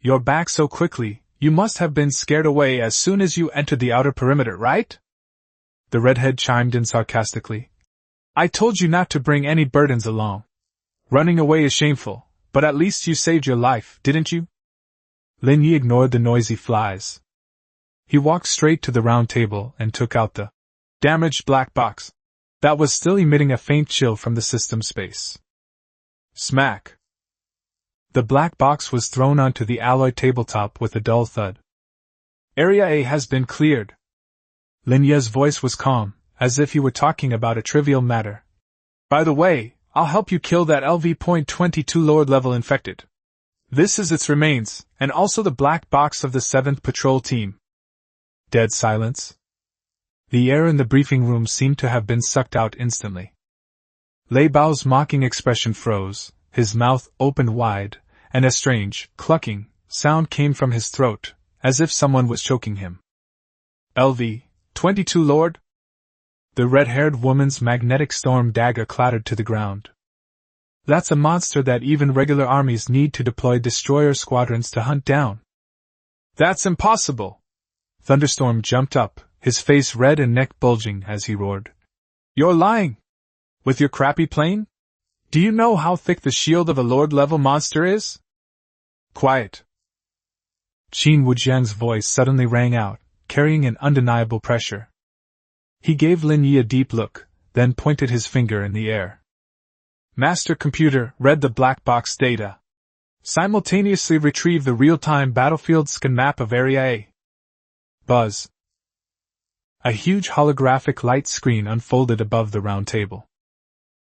Speaker 1: You're back so quickly, you must have been scared away as soon as you entered the outer perimeter, right? The redhead chimed in sarcastically. I told you not to bring any burdens along. Running away is shameful, but at least you saved your life, didn't you? Lin Ye ignored the noisy flies. He walked straight to the round table and took out the damaged black box that was still emitting a faint chill from the system space. Smack! The black box was thrown onto the alloy tabletop with a dull thud. Area A has been cleared. Lin Ye's voice was calm, as if he were talking about a trivial matter. By the way, I'll help you kill that LV.22 lower-level infected. This is its remains, and also the black box of the 7th Patrol Team. Dead silence. The air in the briefing room seemed to have been sucked out instantly. Lei Bao's mocking expression froze, his mouth opened wide, and a strange, clucking sound came from his throat, as if someone was choking him. LV-22 Lord? The red-haired woman's magnetic storm dagger clattered to the ground. That's a monster that even regular armies need to deploy destroyer squadrons to hunt down. That's impossible! Thunderstorm jumped up, his face red and neck bulging as he roared. You're lying! With your crappy plane? Do you know how thick the shield of a Lord-level monster is? Quiet! Qin Wujiang's voice suddenly rang out, carrying an undeniable pressure. He gave Lin Ye a deep look, then pointed his finger in the air. Master Computer, read the black box data. Simultaneously retrieve the real-time battlefield scan map of Area A. Buzz. A huge holographic light screen unfolded above the round table.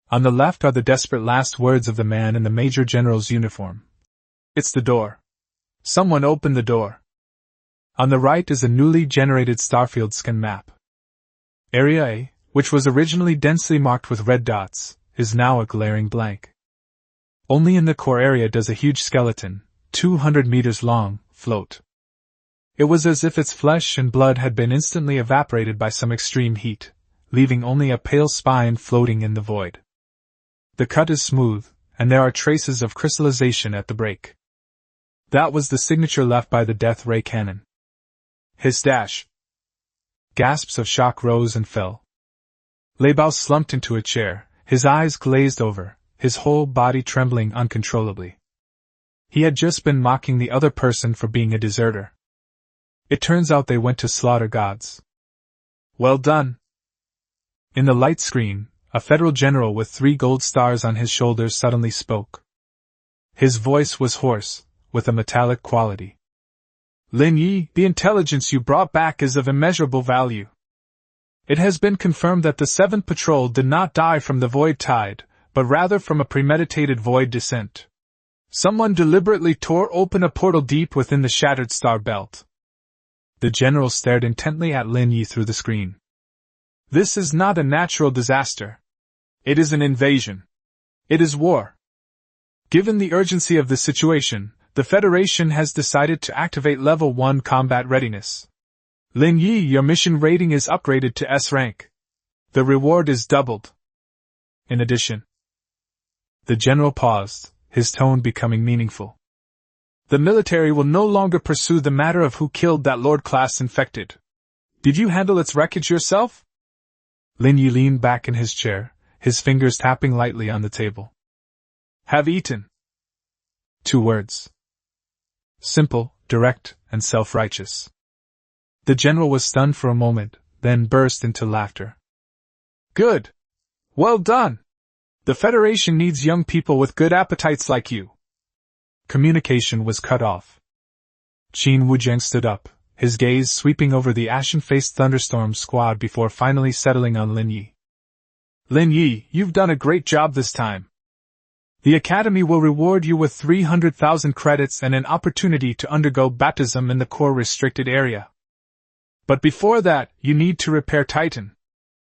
Speaker 1: On the left are the desperate last words of the man in the Major General's uniform. It's the door. Someone open the door. On the right is a newly generated starfield scan map. Area A, which was originally densely marked with red dots, is now a glaring blank. Only in the core area does a huge skeleton, 200 meters long, float. It was as if its flesh and blood had been instantly evaporated by some extreme heat, leaving only a pale spine floating in the void. The cut is smooth, and there are traces of crystallization at the break. That was the signature left by the death ray cannon. His dash. Gasps of shock rose and fell. Lei Bao slumped into a chair, his eyes glazed over, his whole body trembling uncontrollably. He had just been mocking the other person for being a deserter. It turns out they went to slaughter gods. Well done. In the light screen, a federal general with 3 gold stars on his shoulders suddenly spoke. His voice was hoarse, with a metallic quality. Lin Ye, the intelligence you brought back is of immeasurable value. It has been confirmed that the 7th Patrol did not die from the void tide, but rather from a premeditated void descent. Someone deliberately tore open a portal deep within the shattered star belt. The general stared intently at Lin Ye through the screen. This is not a natural disaster. It is an invasion. It is war. Given the urgency of the situation, the Federation has decided to activate Level 1 combat readiness. Lin Ye, your mission rating is upgraded to S rank. The reward is doubled. In addition. The general paused, his tone becoming meaningful. The military will no longer pursue the matter of who killed that Lord-class infected. Did you handle its wreckage yourself? Lin Ye leaned back in his chair, his fingers tapping lightly on the table. Have eaten. 2 words. Simple, direct, and self-righteous. The general was stunned for a moment, then burst into laughter. Good. Well done. The Federation needs young people with good appetites like you. Communication was cut off. Qin Wujiang stood up, his gaze sweeping over the ashen-faced thunderstorm squad before finally settling on Lin Ye. Lin Ye, you've done a great job this time. The Academy will reward you with 300,000 credits and an opportunity to undergo baptism in the core restricted area. But before that, you need to repair Titan.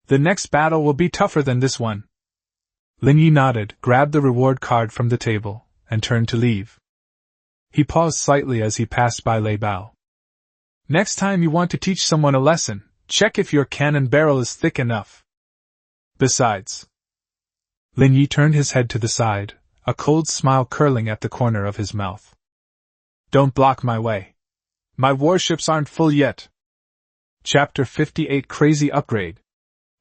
Speaker 1: The next battle will be tougher than this one. Lin Ye nodded, grabbed the reward card from the table, and turned to leave. He paused slightly as he passed by Lei Bao. Next time you want to teach someone a lesson, check if your cannon barrel is thick enough. Besides. Lin Ye turned his head to the side, a cold smile curling at the corner of his mouth. Don't block my way. My warships aren't full yet. Chapter 58 Crazy Upgrade.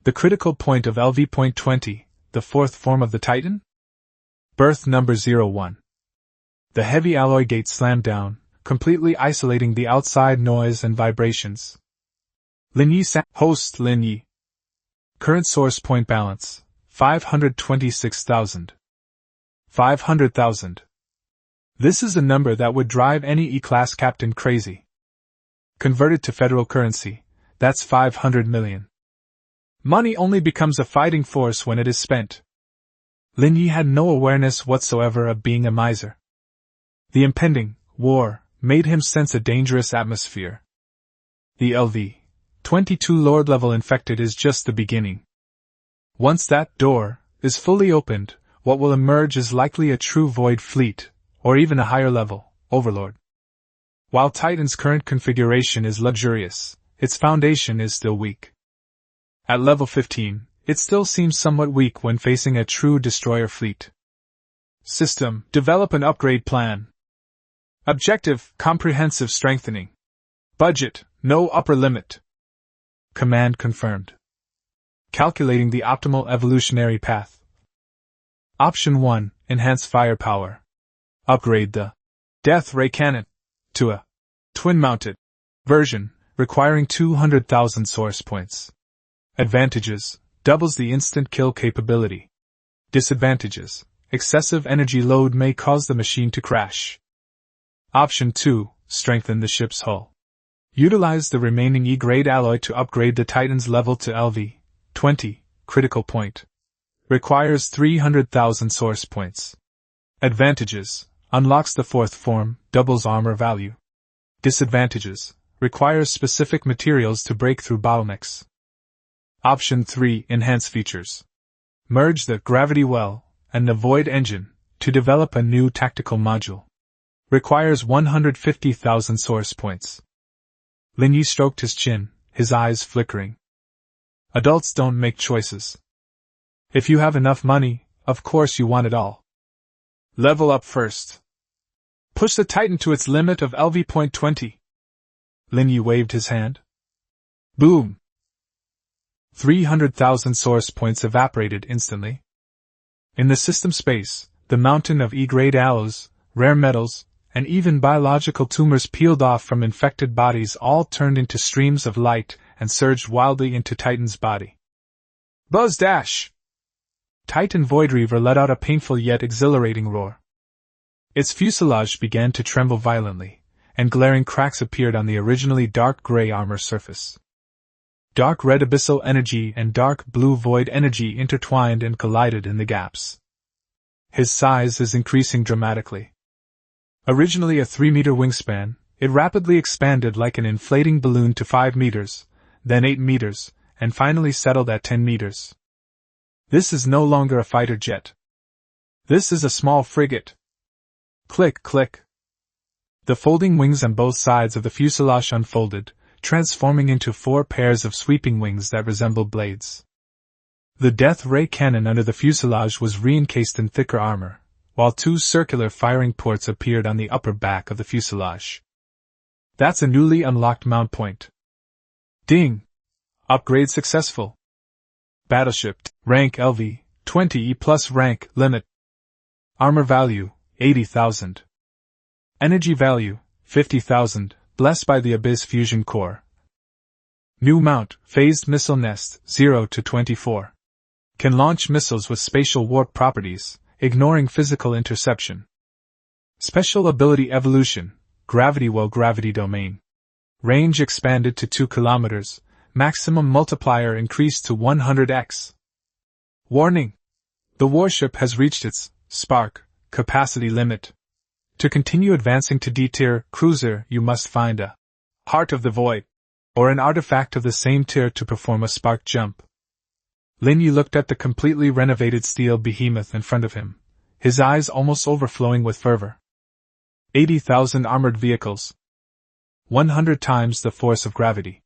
Speaker 1: The critical point of LV.20, the 4th form of the Titan? Berth number 01. The heavy alloy gate slammed down, completely isolating the outside noise and vibrations. Lin Ye Host Lin Ye. Current source point balance, 526,000. 500,000. This is a number that would drive any E-class captain crazy. Converted to federal currency, that's 500 million. Money only becomes a fighting force when it is spent. Lin Ye had no awareness whatsoever of being a miser. The impending war made him sense a dangerous atmosphere. The LV 22 Lord-level infected is just the beginning. Once that door is fully opened, what will emerge is likely a true void fleet, or even a higher level, overlord. While Titan's current configuration is luxurious, its foundation is still weak. At level 15, it still seems somewhat weak when facing a true destroyer fleet. System: develop an upgrade plan. Objective: comprehensive strengthening. Budget: no upper limit. Command confirmed. Calculating the optimal evolutionary path. Option 1: enhance firepower. Upgrade the Death Ray Cannon to a twin-mounted version, requiring 200,000 source points. Advantages: doubles the instant kill capability. Disadvantages: excessive energy load may cause the machine to crash. Option 2: strengthen the ship's hull. Utilize the remaining E-grade alloy to upgrade the Titan's level to LV 20, critical point. Requires 300,000 source points. Advantages: unlocks the fourth form, doubles armor value. Disadvantages: requires specific materials to break through bottlenecks. Option 3: enhance features. Merge the gravity well and the void engine to develop a new tactical module. Requires 150,000 source points. Lin Ye stroked his chin, his eyes flickering. Adults don't make choices. If you have enough money, of course you want it all. Level up first. Push the Titan to its limit of LV.20. Lin Ye waved his hand. Boom! 300,000 source points evaporated instantly. In the system space, the mountain of E-grade alloys, rare metals, and even biological tumors peeled off from infected bodies all turned into streams of light and surged wildly into Titan's body. Buzz dash! Titan Voidreaver let out a painful yet exhilarating roar. Its fuselage began to tremble violently, and glaring cracks appeared on the originally dark gray armor surface. Dark red abyssal energy and dark blue void energy intertwined and collided in the gaps. His size is increasing dramatically. Originally a 3-meter wingspan, it rapidly expanded like an inflating balloon to 5 meters, then 8 meters, and finally settled at 10 meters. This is no longer a fighter jet. This is a small frigate. Click, click. The folding wings on both sides of the fuselage unfolded, transforming into 4 pairs of sweeping wings that resembled blades. The death ray cannon under the fuselage was re-encased in thicker armor, while 2 circular firing ports appeared on the upper back of the fuselage. That's a newly unlocked mount point. Ding! Upgrade successful. Battleship, rank LV, 20E plus rank, limit. Armor value, 80,000. Energy value, 50,000, blessed by the Abyss Fusion Core. New mount, phased missile nest, 0 to 24. Can launch missiles with spatial warp properties, ignoring physical interception. Special ability evolution, gravity well gravity domain. Range expanded to 2 kilometers, maximum multiplier increased to 100x. Warning! The warship has reached its spark capacity limit. To continue advancing to D-tier cruiser, you must find a Heart of the Void, or an artifact of the same tier to perform a spark jump. Lin Ye looked at the completely renovated steel behemoth in front of him, his eyes almost overflowing with fervor. 80,000 armored vehicles. 100 times the force of gravity.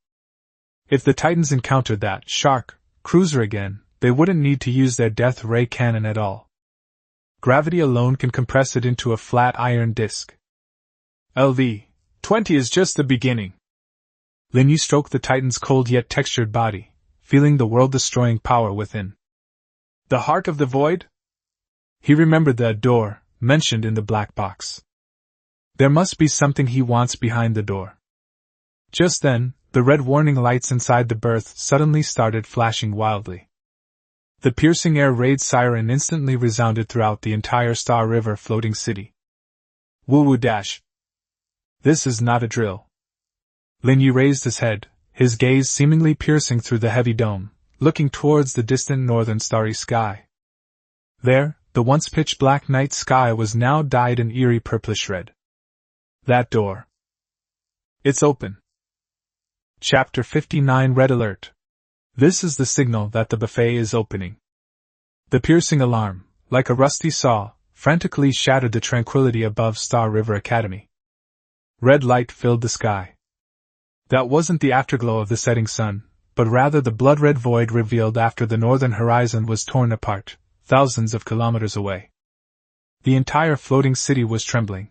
Speaker 1: If the Titans encountered that shark cruiser again, they wouldn't need to use their death ray cannon at all. Gravity alone can compress it into a flat iron disc. LV-20 is just the beginning. Lin Ye stroked the Titan's cold yet textured body, feeling the world-destroying power within. The Heart of the Void? He remembered the door mentioned in the black box. There must be something he wants behind the door. Just then, the red warning lights inside the berth suddenly started flashing wildly. The piercing air raid siren instantly resounded throughout the entire Star River floating city. Woo-woo dash. This is not a drill. Lin Ye raised his head, his gaze seemingly piercing through the heavy dome, looking towards the distant northern starry sky. There, the once pitch-black night sky was now dyed an eerie purplish red. That door. It's open. Chapter 59 Red Alert. This is the signal that the buffet is opening. The piercing alarm, like a rusty saw, frantically shattered the tranquility above Star River Academy. Red light filled the sky. That wasn't the afterglow of the setting sun, but rather the blood-red void revealed after the northern horizon was torn apart, thousands of kilometers away. The entire floating city was trembling.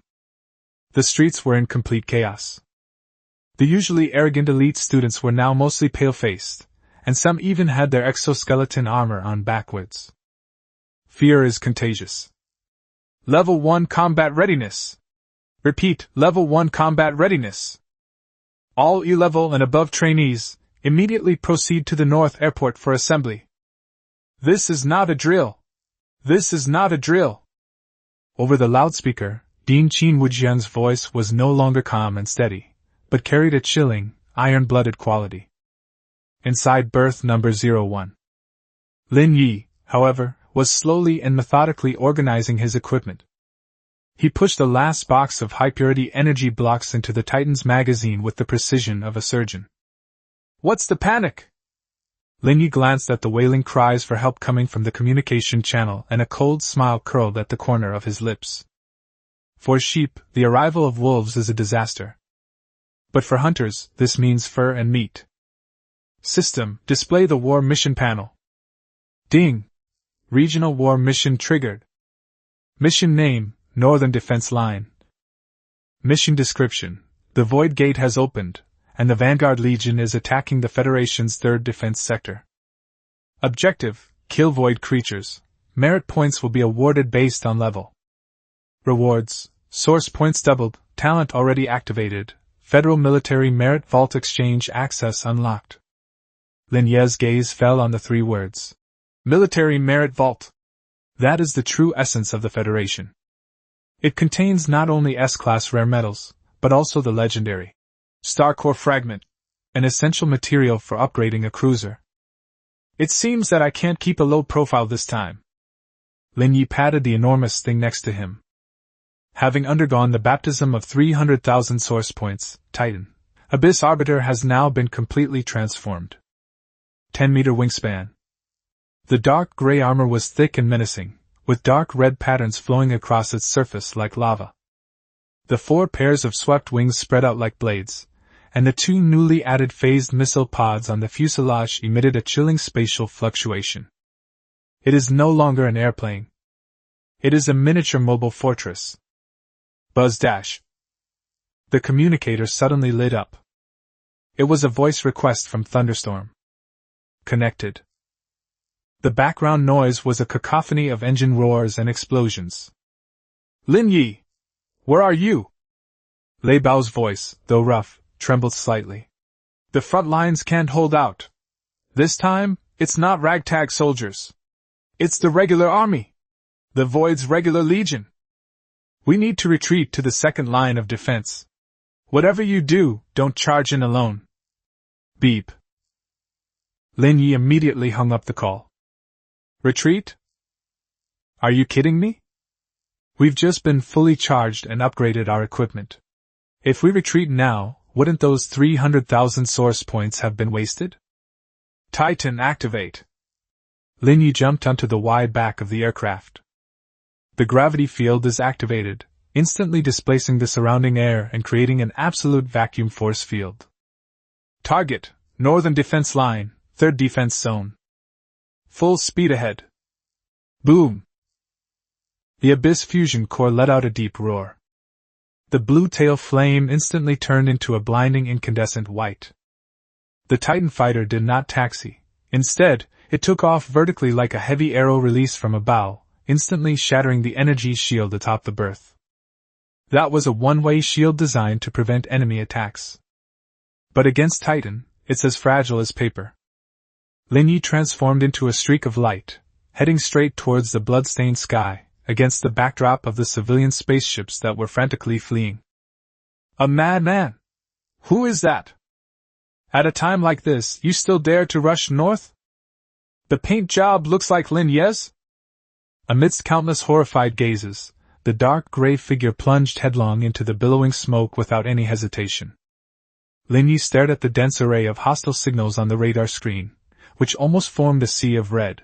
Speaker 1: The streets were in complete chaos. The usually arrogant elite students were now mostly pale-faced, and some even had their exoskeleton armor on backwards. Fear is contagious. Level 1 combat readiness. Repeat, Level 1 combat readiness. All E-level and above trainees, immediately proceed to the North Airport for assembly. This is not a drill. This is not a drill. Over the loudspeaker, Dean Qin Wujian's voice was no longer calm and steady, but carried a chilling, iron-blooded quality. Inside berth number 01. Lin Ye, however, was slowly and methodically organizing his equipment. He pushed the last box of high-purity energy blocks into the Titan's magazine with the precision of a surgeon. What's the panic? Lin Ye glanced at the wailing cries for help coming from the communication channel, and a cold smile curled at the corner of his lips. For sheep, the arrival of wolves is a disaster. But for hunters, this means fur and meat. System, display the war mission panel. Ding! Regional war mission triggered. Mission name, Northern Defense Line. Mission description, the Void Gate has opened, and the Vanguard Legion is attacking the Federation's 3rd Defense Sector. Objective, kill Void creatures. Merit points will be awarded based on level. Rewards, source points doubled, talent already activated. Federal Military Merit Vault Exchange access unlocked. Lin Ye's gaze fell on the 3 words. Military Merit Vault. That is the true essence of the Federation. It contains not only S-class rare metals, but also the legendary Star Core Fragment, an essential material for upgrading a cruiser. It seems that I can't keep a low profile this time. Lin Ye patted the enormous thing next to him. Having undergone the baptism of 300,000 source points, Titan, Abyss Arbiter has now been completely transformed. 10-meter wingspan. The dark gray armor was thick and menacing, with dark red patterns flowing across its surface like lava. The 4 pairs of swept wings spread out like blades, and the 2 newly added phased missile pods on the fuselage emitted a chilling spatial fluctuation. It is no longer an airplane. It is a miniature mobile fortress. Buzz dash. The communicator suddenly lit up. It was a voice request from Thunderstorm. Connected. The background noise was a cacophony of engine roars and explosions. Lin Ye! Where are you? Lei Bao's voice, though rough, trembled slightly. The front lines can't hold out. This time, it's not ragtag soldiers. It's the regular army. The Void's regular legion. We need to retreat to the 2nd line of defense. Whatever you do, don't charge in alone. Beep. Lin Ye immediately hung up the call. Retreat? Are you kidding me? We've just been fully charged and upgraded our equipment. If we retreat now, wouldn't those 300,000 source points have been wasted? Titan activate. Lin Ye jumped onto the wide back of the aircraft. The gravity field is activated, instantly displacing the surrounding air and creating an absolute vacuum force field. Target, Northern Defense Line, 3rd Defense Zone. Full speed ahead. Boom! The Abyss fusion core let out a deep roar. The blue tail flame instantly turned into a blinding incandescent white. The Titan fighter did not taxi. Instead, it took off vertically like a heavy arrow released from a bow, instantly shattering the energy shield atop the berth. That was a one-way shield designed to prevent enemy attacks. But against Titan, it's as fragile as paper. Lin Ye transformed into a streak of light, heading straight towards the blood-stained sky, against the backdrop of the civilian spaceships that were frantically fleeing. A madman! Who is that? At a time like this, you still dare to rush north? The paint job looks like Lin Ye's? Amidst countless horrified gazes, the dark gray figure plunged headlong into the billowing smoke without any hesitation. Lin Ye stared at the dense array of hostile signals on the radar screen, which almost formed a sea of red.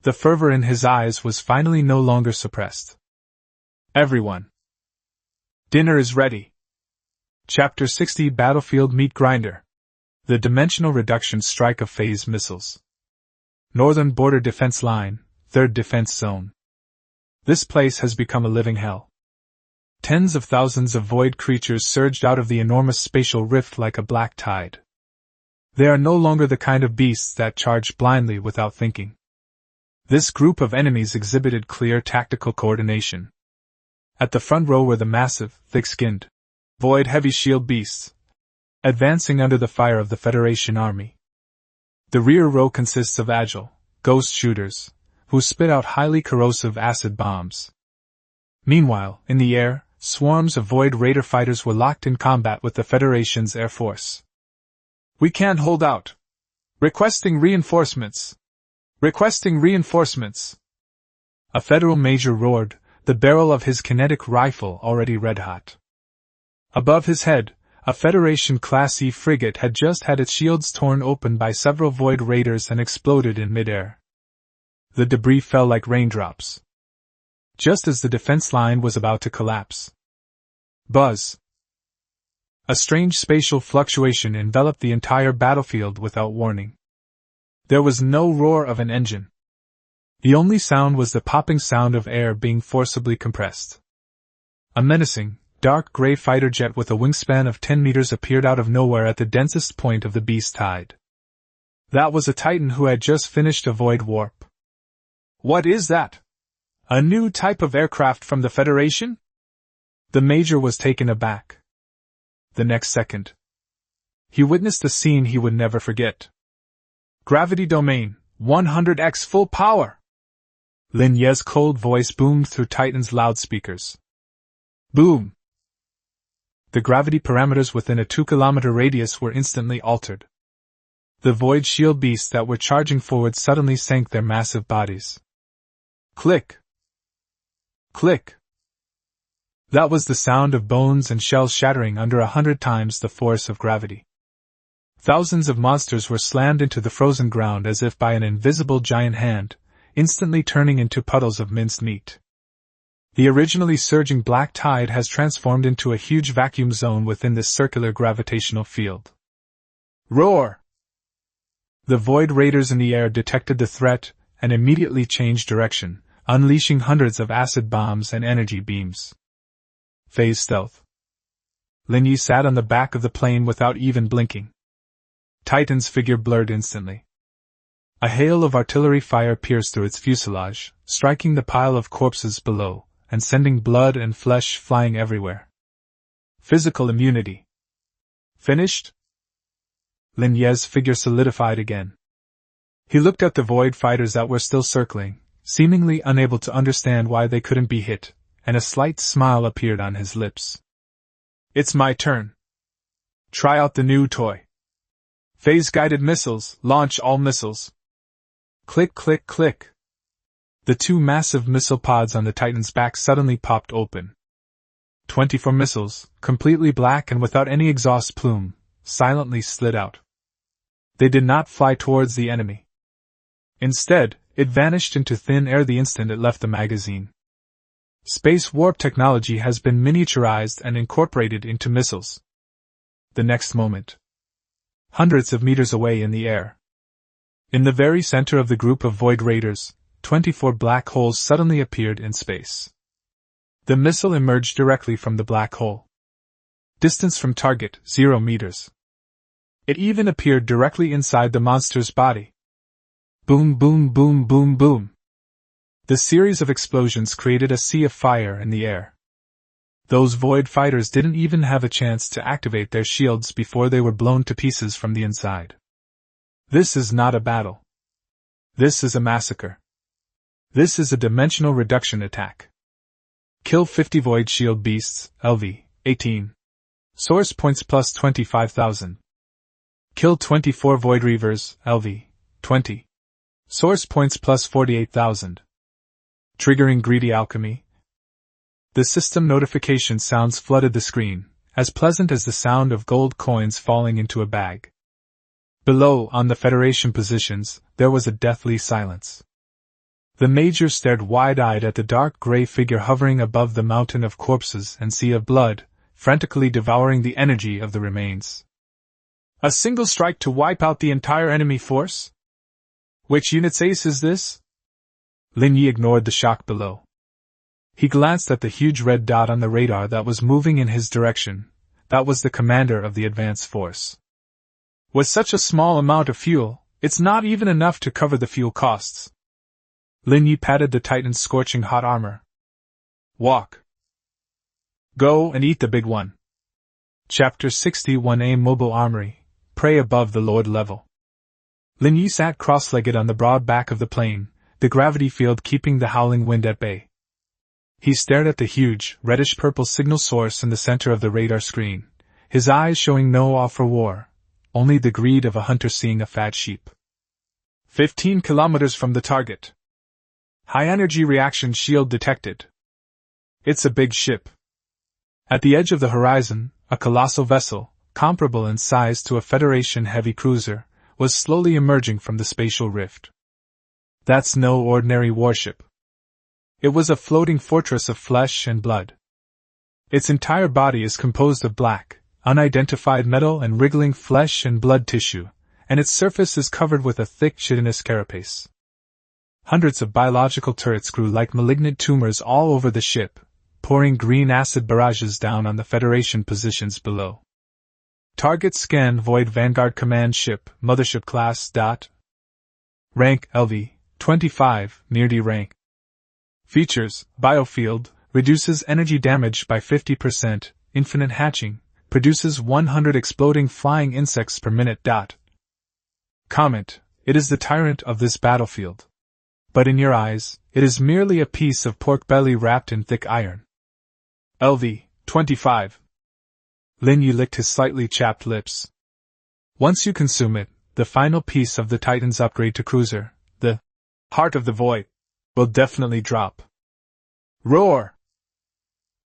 Speaker 1: The fervor in his eyes was finally no longer suppressed. Everyone. Dinner is ready. Chapter 60 Battlefield Meat Grinder. The Dimensional Reduction Strike of Phase Missiles. Northern Border Defense Line, 3rd Defense Zone. This place has become a living hell. Tens of thousands of void creatures surged out of the enormous spatial rift like a black tide. They are no longer the kind of beasts that charge blindly without thinking. This group of enemies exhibited clear tactical coordination. At the front row were the massive, thick-skinned, void heavy shield beasts, advancing under the fire of the Federation army. The rear row consists of agile, ghost shooters, who spit out highly corrosive acid bombs. Meanwhile, in the air, swarms of Void Raider fighters were locked in combat with the Federation's Air Force. We can't hold out. Requesting reinforcements. Requesting reinforcements. A Federal major roared, the barrel of his kinetic rifle already red-hot. Above his head, a Federation Class E frigate had just had its shields torn open by several Void Raiders and exploded in midair. The debris fell like raindrops. Just as the defense line was about to collapse. Buzz! A strange spatial fluctuation enveloped the entire battlefield without warning. There was no roar of an engine. The only sound was the popping sound of air being forcibly compressed. A menacing, dark gray fighter jet with a wingspan of 10 meters appeared out of nowhere at the densest point of the beast tide. That was a Titan who had just finished a void warp. What is that? A new type of aircraft from the Federation? The Major was taken aback. The next second, he witnessed a scene he would never forget. Gravity domain, 100x full power! Lin Ye's cold voice boomed through Titan's loudspeakers. Boom! The gravity parameters within a 2-kilometer radius were instantly altered. The void shield beasts that were charging forward suddenly sank their massive bodies. Click! Click! That was the sound of bones and shells shattering under 100 times the force of gravity. Thousands of monsters were slammed into the frozen ground as if by an invisible giant hand, instantly turning into puddles of minced meat. The originally surging black tide has transformed into a huge vacuum zone within this circular gravitational field. Roar! The Void Raiders in the air detected the threat and immediately changed direction, unleashing hundreds of acid bombs and energy beams. Phase stealth. Lin Ye sat on the back of the plane without even blinking. Titan's figure blurred instantly. A hail of artillery fire pierced through its fuselage, striking the pile of corpses below, and sending blood and flesh flying everywhere. Physical immunity. Finished? Lin Ye's figure solidified again. He looked at the void fighters that were still circling, seemingly unable to understand why they couldn't be hit, and a slight smile appeared on his lips. It's my turn. Try out the new toy. Phase-guided missiles, launch all missiles. Click, click, click. The 2 massive missile pods on the Titan's back suddenly popped open. 24 missiles, completely black and without any exhaust plume, silently slid out. They did not fly towards the enemy. Instead, it vanished into thin air the instant it left the magazine. Space warp technology has been miniaturized and incorporated into missiles. The next moment, hundreds of meters away in the air, in the very center of the group of Void Raiders, 24 black holes suddenly appeared in space. The missile emerged directly from the black hole. Distance from target, 0 meters. It even appeared directly inside the monster's body. Boom, boom, boom, boom, boom. The series of explosions created a sea of fire in the air. Those void fighters didn't even have a chance to activate their shields before they were blown to pieces from the inside. This is not a battle. This is a massacre. This is a dimensional reduction attack. Kill 50 void shield beasts, LV, 18. Source points plus 25,000. Kill 24 void reavers, LV, 20. Source points plus 48,000. Triggering greedy alchemy. The system notification sounds flooded the screen, as pleasant as the sound of gold coins falling into a bag. Below, on the Federation positions, there was a deathly silence. The Major stared wide-eyed at the dark gray figure hovering above the mountain of corpses and sea of blood, frantically devouring the energy of the remains. A single strike to wipe out the entire enemy force? Which unit's ace is this? Lin Ye ignored the shock below. He glanced at the huge red dot on the radar that was moving in his direction. That was the commander of the advance force. With such a small amount of fuel, it's not even enough to cover the fuel costs. Lin Ye patted the Titan's scorching hot armor. Walk. Go and eat the big one. Chapter 61A Mobile Armory, Prey Above the Lord Level. Lin Ye sat cross-legged on the broad back of the plane, the gravity field keeping the howling wind at bay. He stared at the huge, reddish-purple signal source in the center of the radar screen, his eyes showing no awe for war, only the greed of a hunter seeing a fat sheep. 15 kilometers from the target. High-energy reaction shield detected. It's a big ship. At the edge of the horizon, a colossal vessel, comparable in size to a Federation heavy cruiser, was slowly emerging from the spatial rift. That's no ordinary warship. It was a floating fortress of flesh and blood. Its entire body is composed of black, unidentified metal and wriggling flesh and blood tissue, and its surface is covered with a thick chitinous carapace. Hundreds of biological turrets grew like malignant tumors all over the ship, pouring green acid barrages down on the Federation positions below. Target scan Void Vanguard Command Ship, Mothership Class. Rank LV, 25, Near D rank. Features, Biofield, reduces energy damage by 50%, infinite hatching, produces 100 exploding flying insects per minute. Comment, it is the tyrant of this battlefield. But in your eyes, it is merely a piece of pork belly wrapped in thick iron. LV, 25. Lin Ye licked his slightly chapped lips. Once you consume it, the final piece of the Titan's upgrade to cruiser, the Heart of the Void, will definitely drop. Roar!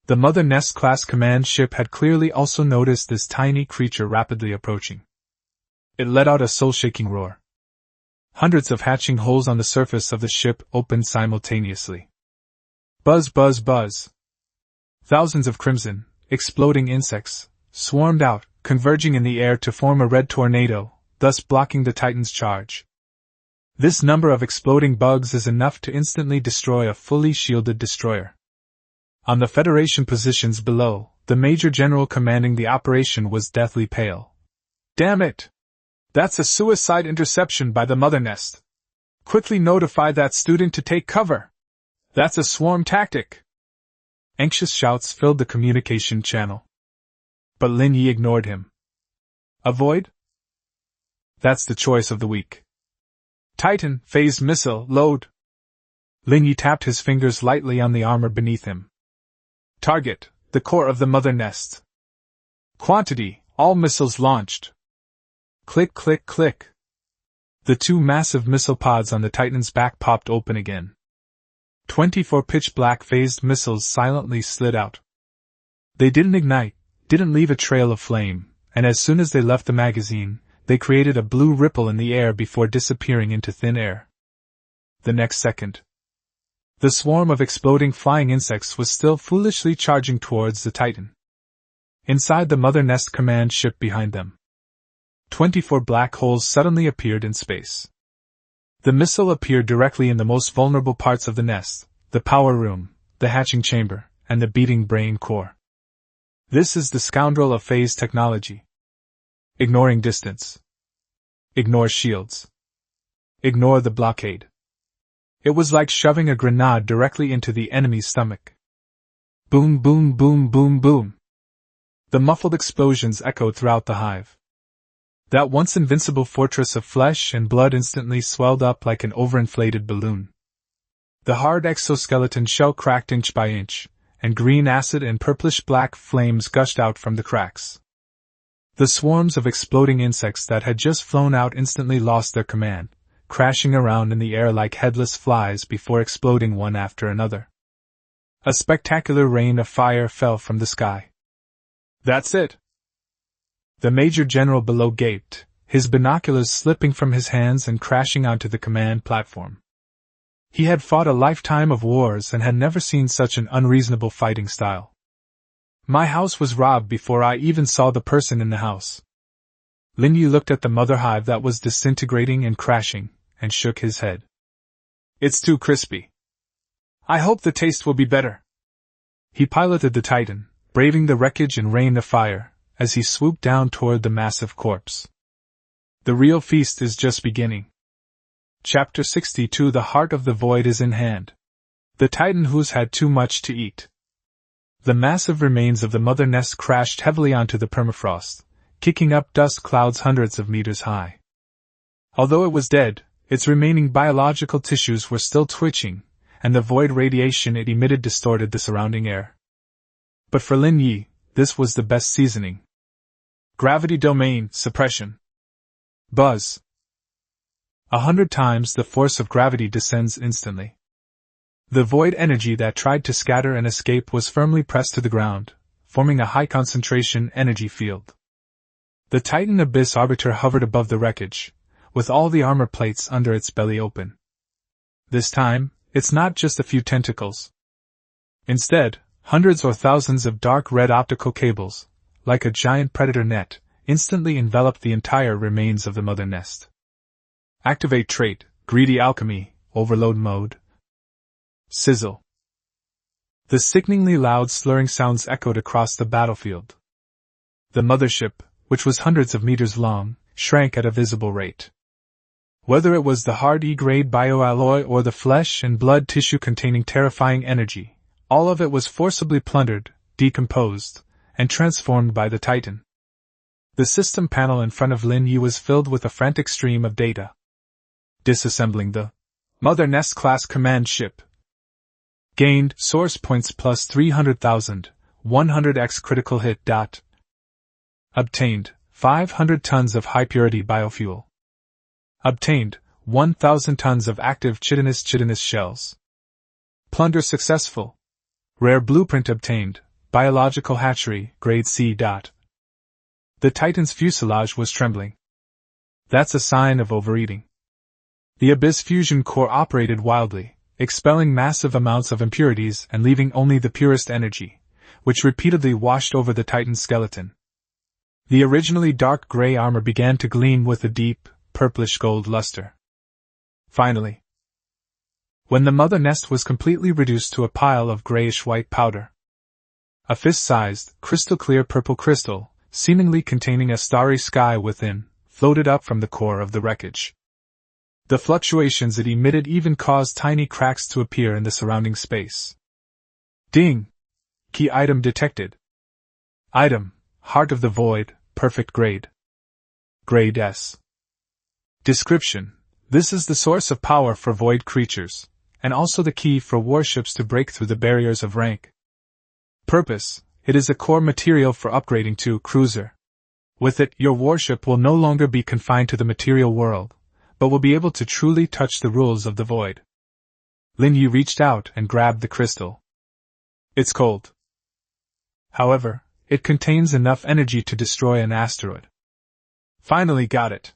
Speaker 1: The Mother Nest-class command ship had clearly also noticed this tiny creature rapidly approaching. It let out a soul-shaking roar. Hundreds of hatching holes on the surface of the ship opened simultaneously. Buzz, buzz, buzz. Thousands of crimson, exploding insects swarmed out, converging in the air to form a red tornado, thus blocking the Titan's charge. This number of exploding bugs is enough to instantly destroy a fully shielded destroyer. On the Federation positions below, the Major General commanding the operation was deathly pale. Damn it! That's a suicide interception by the Mother Nest. Quickly notify that student to take cover. That's a swarm tactic. Anxious shouts filled the communication channel. But Lin Ye ignored him. Avoid? That's the choice of the week. Titan, phased missile, load. Lin Ye tapped his fingers lightly on the armor beneath him. Target, the core of the Mother Nest. Quantity, all missiles launched. Click, click, click. The two massive missile pods on the Titan's back popped open again. 24 pitch-black phased missiles silently slid out. They didn't ignite, didn't leave a trail of flame, and as soon as they left the magazine, they created a blue ripple in the air before disappearing into thin air. The next second, the swarm of exploding flying insects was still foolishly charging towards the Titan. Inside the Mother Nest command ship behind them, 24 black holes suddenly appeared in space. The missile appeared directly in the most vulnerable parts of the nest, the power room, the hatching chamber, and the beating brain core. This is the scoundrel of phase technology. Ignoring distance. Ignore shields. Ignore the blockade. It was like shoving a grenade directly into the enemy's stomach. Boom, boom, boom, boom, boom. The muffled explosions echoed throughout the hive. That once invincible fortress of flesh and blood instantly swelled up like an overinflated balloon. The hard exoskeleton shell cracked inch by inch, and green acid and purplish-black flames gushed out from the cracks. The swarms of exploding insects that had just flown out instantly lost their command, crashing around in the air like headless flies before exploding one after another. A spectacular rain of fire fell from the sky. That's it! The Major General below gaped, his binoculars slipping from his hands and crashing onto the command platform. He had fought a lifetime of wars and had never seen such an unreasonable fighting style. My house was robbed before I even saw the person in the house. Lin Ye looked at the mother hive that was disintegrating and crashing, and shook his head. It's too crispy. I hope the taste will be better. He piloted the Titan, braving the wreckage and rain of fire, as he swooped down toward the massive corpse. The real feast is just beginning. Chapter 62. The Heart of the Void is in hand. The Titan who's had too much to eat. The massive remains of the mother nest crashed heavily onto the permafrost, kicking up dust clouds hundreds of meters high. Although it was dead, its remaining biological tissues were still twitching, and the void radiation it emitted distorted the surrounding air. But for Lin Ye, this was the best seasoning. Gravity domain suppression. Buzz. 100 times the force of gravity descends instantly. The void energy that tried to scatter and escape was firmly pressed to the ground, forming a high-concentration energy field. The Titan Abyss Arbiter hovered above the wreckage, with all the armor plates under its belly open. This time, it's not just a few tentacles. Instead, hundreds or thousands of dark red optical cables, like a giant predator net, instantly enveloped the entire remains of the mother nest. Activate trait, Greedy Alchemy, Overload Mode. Sizzle. The sickeningly loud slurring sounds echoed across the battlefield. The mothership, which was hundreds of meters long, shrank at a visible rate. Whether it was the hard E-grade bioalloy or the flesh and blood tissue containing terrifying energy, all of it was forcibly plundered, decomposed, and transformed by the Titan. The system panel in front of Lin Ye was filled with a frantic stream of data. Disassembling the Mother Nest class command ship. Gained source points plus 300,000, 100x critical hit. Obtained 500 tons of high-purity biofuel. Obtained 1,000 tons of active chitinous shells. Plunder successful. Rare blueprint obtained, biological hatchery, grade C. The Titan's fuselage was trembling. That's a sign of overeating. The Abyss fusion core operated wildly, expelling massive amounts of impurities and leaving only the purest energy, which repeatedly washed over the Titan's skeleton. The originally dark gray armor began to gleam with a deep, purplish gold luster. Finally, when the mother nest was completely reduced to a pile of grayish-white powder, a fist-sized, crystal-clear purple crystal, seemingly containing a starry sky within, floated up from the core of the wreckage. The fluctuations it emitted even caused tiny cracks to appear in the surrounding space. Ding! Key item detected. Item, Heart of the Void, perfect grade. Grade S. Description: this is the source of power for void creatures, and also the key for warships to break through the barriers of rank. Purpose: it is a core material for upgrading to cruiser. With it, your warship will no longer be confined to the material world, but will be able to truly touch the rules of the void. Lin Ye reached out and grabbed the crystal. It's cold. However, it contains enough energy to destroy an asteroid. Finally got it.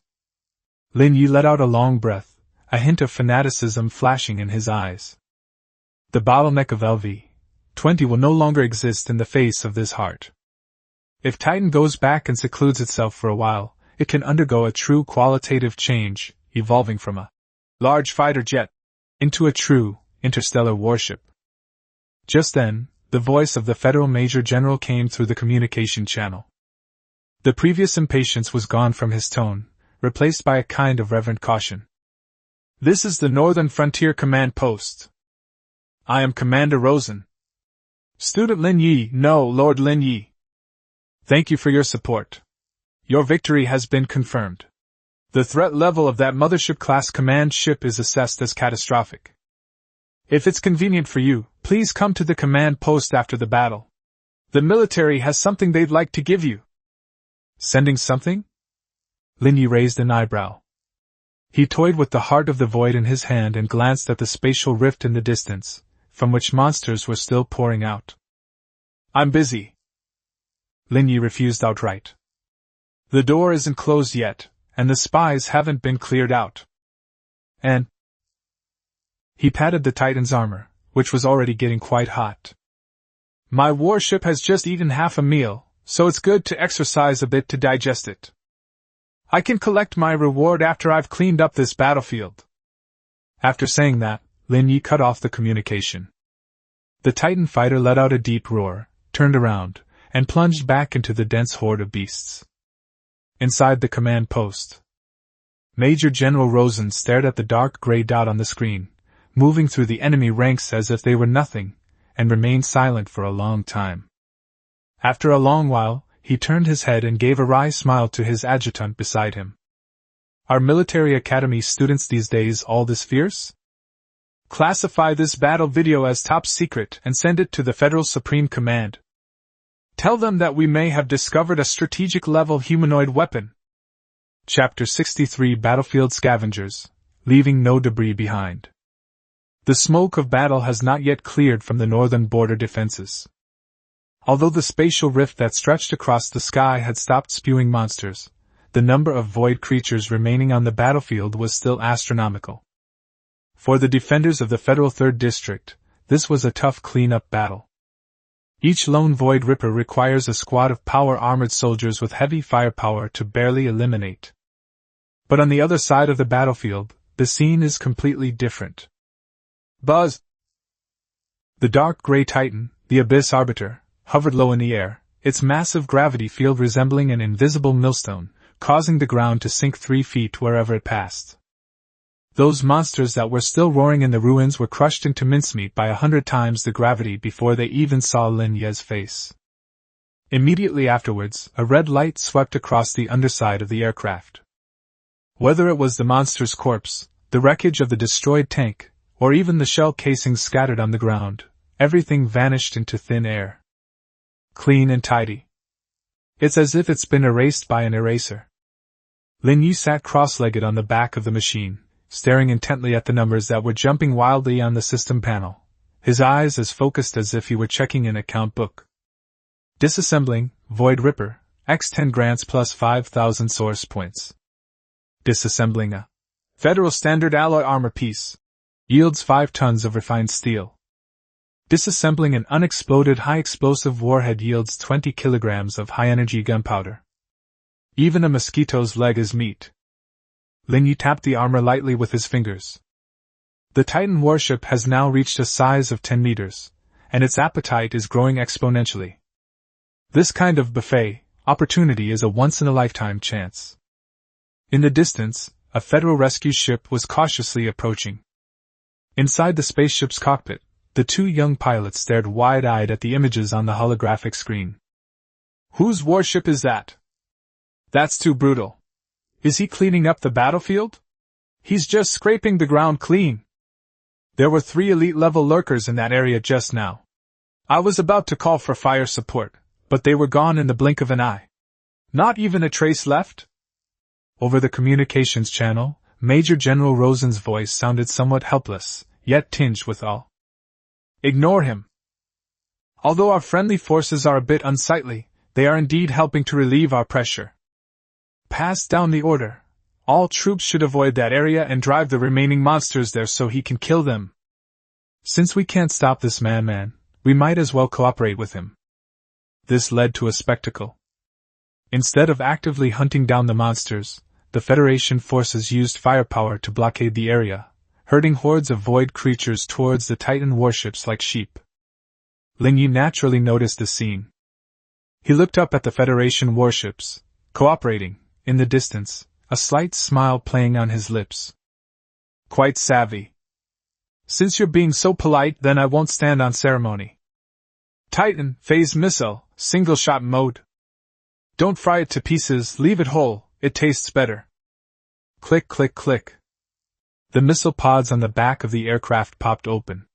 Speaker 1: Lin Ye let out a long breath, a hint of fanaticism flashing in his eyes. The bottleneck of LV-20 will no longer exist in the face of this heart. If Titan goes back and secludes itself for a while, it can undergo a true qualitative change, evolving from a large fighter jet into a true interstellar warship. Just then, the voice of the Federal Major General came through the communication channel. The previous impatience was gone from his tone, replaced by a kind of reverent caution. This is the Northern Frontier Command Post. I am Commander Rosen. Student Lin Ye, no, Lord Lin Ye. Thank you for your support. Your victory has been confirmed. The threat level of that mothership-class command ship is assessed as catastrophic. If it's convenient for you, please come to the command post after the battle. The military has something they'd like to give you. Sending something? Lin Ye raised an eyebrow. He toyed with the heart of the void in his hand and glanced at the spatial rift in the distance, from which monsters were still pouring out. I'm busy. Lin Ye refused outright. The door isn't closed yet, and the spies haven't been cleared out. And he patted the Titan's armor, which was already getting quite hot. My warship has just eaten half a meal, so it's good to exercise a bit to digest it. I can collect my reward after I've cleaned up this battlefield. After saying that, Lin Ye cut off the communication. The Titan fighter let out a deep roar, turned around, and plunged back into the dense horde of beasts. Inside the command post, Major General Rosen stared at the dark gray dot on the screen, moving through the enemy ranks as if they were nothing, and remained silent for a long time. After a long while, he turned his head and gave a wry smile to his adjutant beside him. Are military academy students these days all this fierce? Classify this battle video as top secret and send it to the Federal Supreme Command. Tell them that we may have discovered a strategic-level humanoid weapon. Chapter 63 Battlefield Scavengers, Leaving No Debris Behind. The smoke of battle has not yet cleared from the northern border defenses. Although the spatial rift that stretched across the sky had stopped spewing monsters, the number of void creatures remaining on the battlefield was still astronomical. For the defenders of the Federal 3rd District, this was a tough cleanup battle. Each lone Void Ripper requires a squad of power-armored soldiers with heavy firepower to barely eliminate. But on the other side of the battlefield, the scene is completely different. Buzz! The dark gray Titan, the Abyss Arbiter, hovered low in the air, its massive gravity field resembling an invisible millstone, causing the ground to sink 3 feet wherever it passed. Those monsters that were still roaring in the ruins were crushed into mincemeat by 100 times the gravity before they even saw Lin Ye's face. Immediately afterwards, a red light swept across the underside of the aircraft. Whether it was the monster's corpse, the wreckage of the destroyed tank, or even the shell casings scattered on the ground, everything vanished into thin air. Clean and tidy. It's as if it's been erased by an eraser. Lin Ye sat cross-legged on the back of the machine, staring intently at the numbers that were jumping wildly on the system panel, his eyes as focused as if he were checking an account book. Disassembling, Void Ripper, X10 grants plus 5,000 source points. Disassembling a Federal Standard Alloy Armor piece. Yields 5 tons of refined steel. Disassembling an unexploded high-explosive warhead yields 20 kilograms of high-energy gunpowder. Even a mosquito's leg is meat. Lin Ye tapped the armor lightly with his fingers. The Titan warship has now reached a size of 10 meters, and its appetite is growing exponentially. This kind of buffet opportunity is a once-in-a-lifetime chance. In the distance, a Federal rescue ship was cautiously approaching. Inside the spaceship's cockpit, the 2 young pilots stared wide-eyed at the images on the holographic screen. Whose warship is that? That's too brutal. Is he cleaning up the battlefield? He's just scraping the ground clean. There were 3 elite-level lurkers in that area just now. I was about to call for fire support, but they were gone in the blink of an eye. Not even a trace left? Over the communications channel, Major General Rosen's voice sounded somewhat helpless, yet tinged with awe. Ignore him. Although our friendly forces are a bit unsightly, they are indeed helping to relieve our pressure. Pass down the order. All troops should avoid that area and drive the remaining monsters there so he can kill them. Since we can't stop this man, we might as well cooperate with him. This led to a spectacle. Instead of actively hunting down the monsters, the Federation forces used firepower to blockade the area, herding hordes of void creatures towards the Titan warships like sheep. Lin Ye naturally noticed the scene. He looked up at the Federation warships, cooperating, in the distance, a slight smile playing on his lips. Quite savvy. Since you're being so polite, then I won't stand on ceremony. Titan, phase missile, single-shot mode. Don't fry it to pieces, leave it whole, it tastes better. Click, click, click. The missile pods on the back of the aircraft popped open.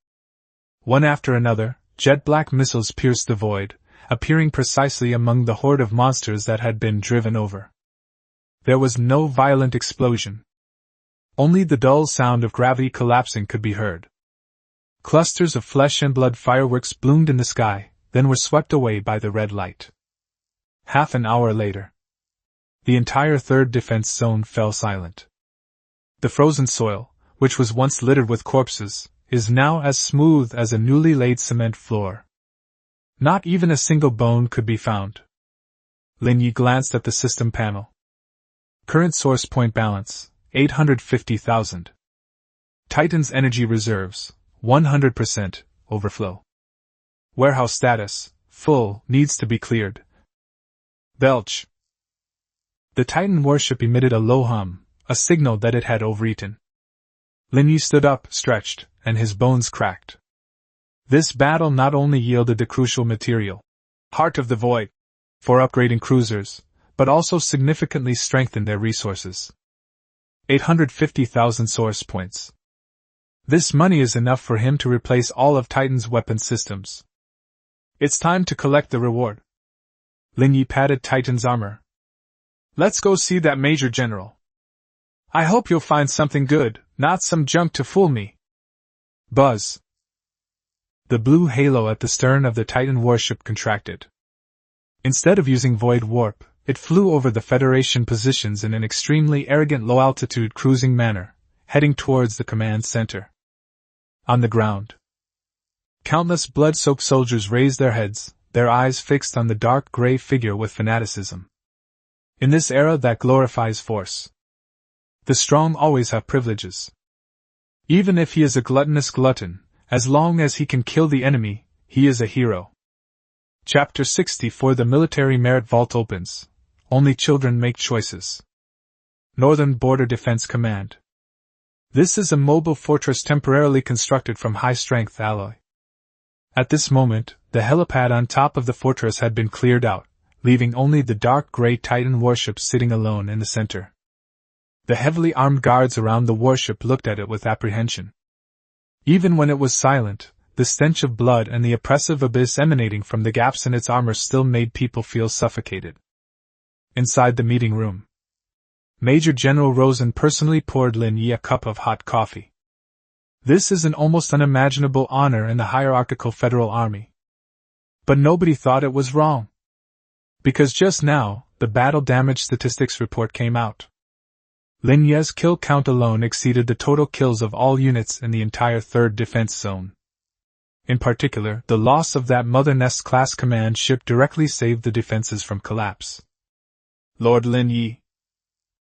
Speaker 1: One after another, jet-black missiles pierced the void, appearing precisely among the horde of monsters that had been driven over. There was no violent explosion. Only the dull sound of gravity collapsing could be heard. Clusters of flesh and blood fireworks bloomed in the sky, then were swept away by the red light. Half an hour later, the entire third defense zone fell silent. The frozen soil, which was once littered with corpses, is now as smooth as a newly laid cement floor. Not even a single bone could be found. Lin Ye glanced at the system panel. Current source point balance, 850,000. Titan's energy reserves, 100%, overflow. Warehouse status, full, needs to be cleared. Belch. The Titan warship emitted a low hum, a signal that it had overeaten. Lin Ye stood up, stretched, and his bones cracked. This battle not only yielded the crucial material, Heart of the Void, for upgrading cruisers, but also significantly strengthened their resources. 850,000 source points. This money is enough for him to replace all of Titan's weapon systems. It's time to collect the reward. Lin Ye patted Titan's armor. Let's go see that Major General. I hope you'll find something good, not some junk to fool me. Buzz. The blue halo at the stern of the Titan warship contracted. Instead of using void warp, it flew over the Federation positions in an extremely arrogant low-altitude cruising manner, heading towards the command center. On the ground, countless blood-soaked soldiers raised their heads, their eyes fixed on the dark gray figure with fanaticism. In this era that glorifies force, the strong always have privileges. Even if he is a gluttonous glutton, as long as he can kill the enemy, he is a hero. Chapter 64. The Military Merit Vault opens. Only children make choices. Northern Border Defense Command. This is a mobile fortress temporarily constructed from high-strength alloy. At this moment, the helipad on top of the fortress had been cleared out, leaving only the dark gray Titan warship sitting alone in the center. The heavily armed guards around the warship looked at it with apprehension. Even when it was silent, the stench of blood and the oppressive abyss emanating from the gaps in its armor still made people feel suffocated. Inside the meeting room, Major General Rosen personally poured Lin Ye a cup of hot coffee. This is an almost unimaginable honor in the hierarchical Federal Army. But nobody thought it was wrong. Because just now, the battle damage statistics report came out. Lin Ye's kill count alone exceeded the total kills of all units in the entire 3rd Defense Zone. In particular, the loss of that Mother Nest-class command ship directly saved the defenses from collapse. Lord Lin Ye.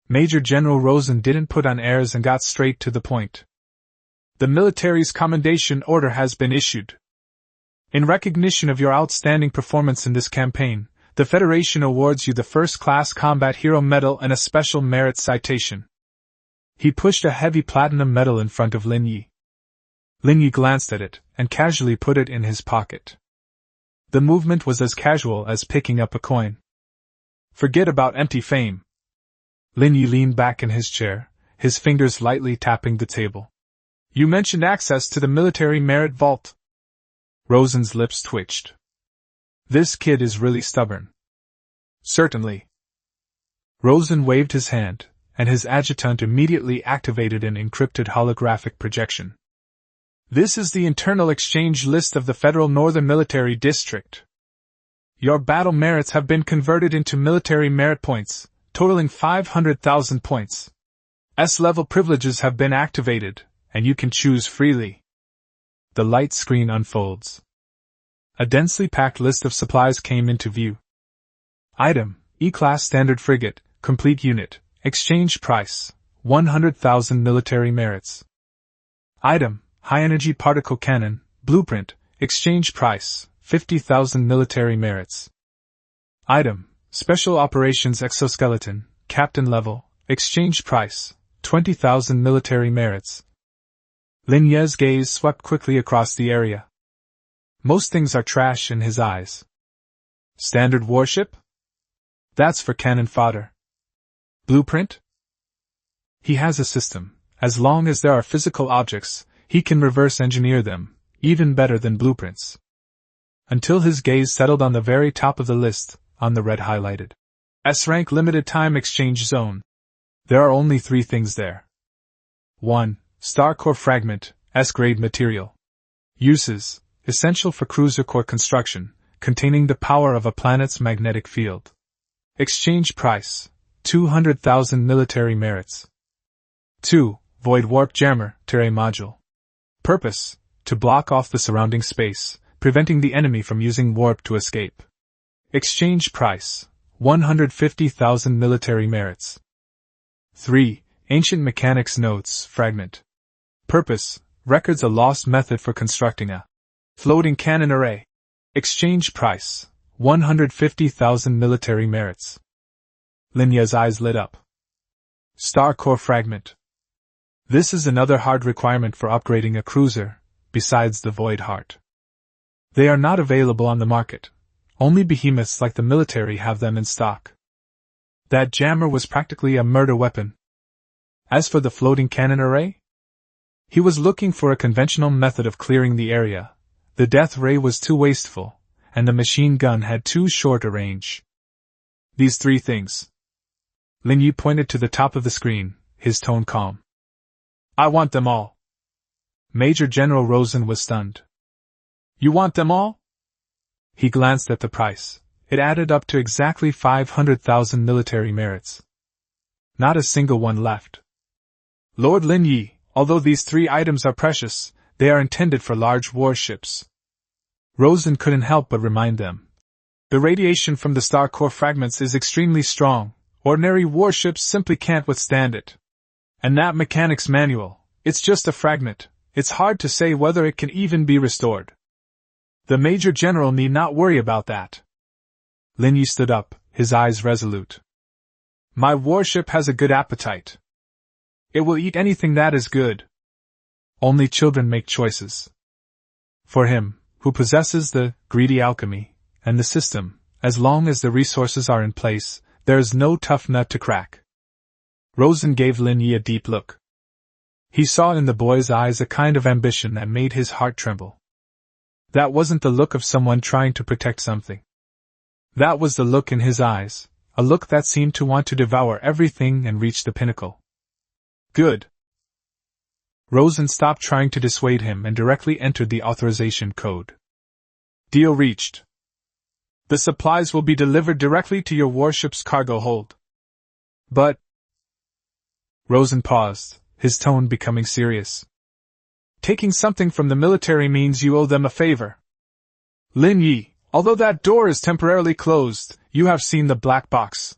Speaker 1: Major General Rosen didn't put on airs and got straight to the point. The military's commendation order has been issued. In recognition of your outstanding performance in this campaign, the Federation awards you the First-Class Combat Hero Medal and a Special Merit Citation. He pushed a heavy platinum medal in front of Lin Ye. Lin Ye glanced at it, and casually put it in his pocket. The movement was as casual as picking up a coin. Forget about empty fame. Lin Ye leaned back in his chair, his fingers lightly tapping the table. You mentioned access to the Military Merit Vault. Rosen's lips twitched. This kid is really stubborn. Certainly. Rosen waved his hand, and his adjutant immediately activated an encrypted holographic projection. This is the internal exchange list of the Federal Northern Military District. Your battle merits have been converted into military merit points, totaling 500,000 points. S-level privileges have been activated, and you can choose freely. The light screen unfolds. A densely packed list of supplies came into view. Item: E-Class Standard Frigate, Complete Unit, Exchange Price, 100,000 military merits. Item: High-Energy Particle Cannon, Blueprint, Exchange Price, 50,000 military merits. Item: Special Operations Exoskeleton, Captain Level, Exchange Price, 20,000 military merits. Lin Ye's gaze swept quickly across the area. Most things are trash in his eyes. Standard warship? That's for cannon fodder. Blueprint? He has a system. As long as there are physical objects, he can reverse engineer them, even better than blueprints. Until his gaze settled on the very top of the list, on the red highlighted S-rank limited time exchange zone. There are only 3 things there. 1. Star core fragment, S-grade material. Uses: essential for cruiser core construction, containing the power of a planet's magnetic field. Exchange price, 200,000 military merits. 2. Void warp jammer, terrae module. Purpose, to block off the surrounding space, preventing the enemy from using warp to escape. Exchange price, 150,000 military merits. 3. Ancient Mechanics Notes Fragment. Purpose, records a lost method for constructing a floating cannon array. Exchange price, 150,000 military merits. Lin Ye's eyes lit up. Star Core Fragment. This is another hard requirement for upgrading a cruiser, besides the Void Heart. They are not available on the market. Only behemoths like the military have them in stock. That jammer was practically a murder weapon. As for the floating cannon array, he was looking for a conventional method of clearing the area. The death ray was too wasteful, and the machine gun had too short a range. These 3 things. Lin Ye pointed to the top of the screen, his tone calm. I want them all. Major General Rosen was stunned. You want them all? He glanced at the price. It added up to exactly 500,000 military merits. Not a single one left. Lord Lin Ye, although these 3 items are precious, they are intended for large warships. Rosen couldn't help but remind them. The radiation from the star core fragments is extremely strong. Ordinary warships simply can't withstand it. And that mechanics manual, it's just a fragment. It's hard to say whether it can even be restored. The Major General need not worry about that. Lin Ye stood up, his eyes resolute. My warship has a good appetite. It will eat anything that is good. Only children make choices. For him, who possesses the greedy alchemy and the system, as long as the resources are in place, there is no tough nut to crack. Rosen gave Lin Ye a deep look. He saw in the boy's eyes a kind of ambition that made his heart tremble. That wasn't the look of someone trying to protect something. That was the look in his eyes, a look that seemed to want to devour everything and reach the pinnacle. Good. Rosen stopped trying to dissuade him and directly entered the authorization code. Deal reached. The supplies will be delivered directly to your warship's cargo hold. But... Rosen paused, his tone becoming serious. Taking something from the military means you owe them a favor. Lin Ye, although that door is temporarily closed, you have seen the black box.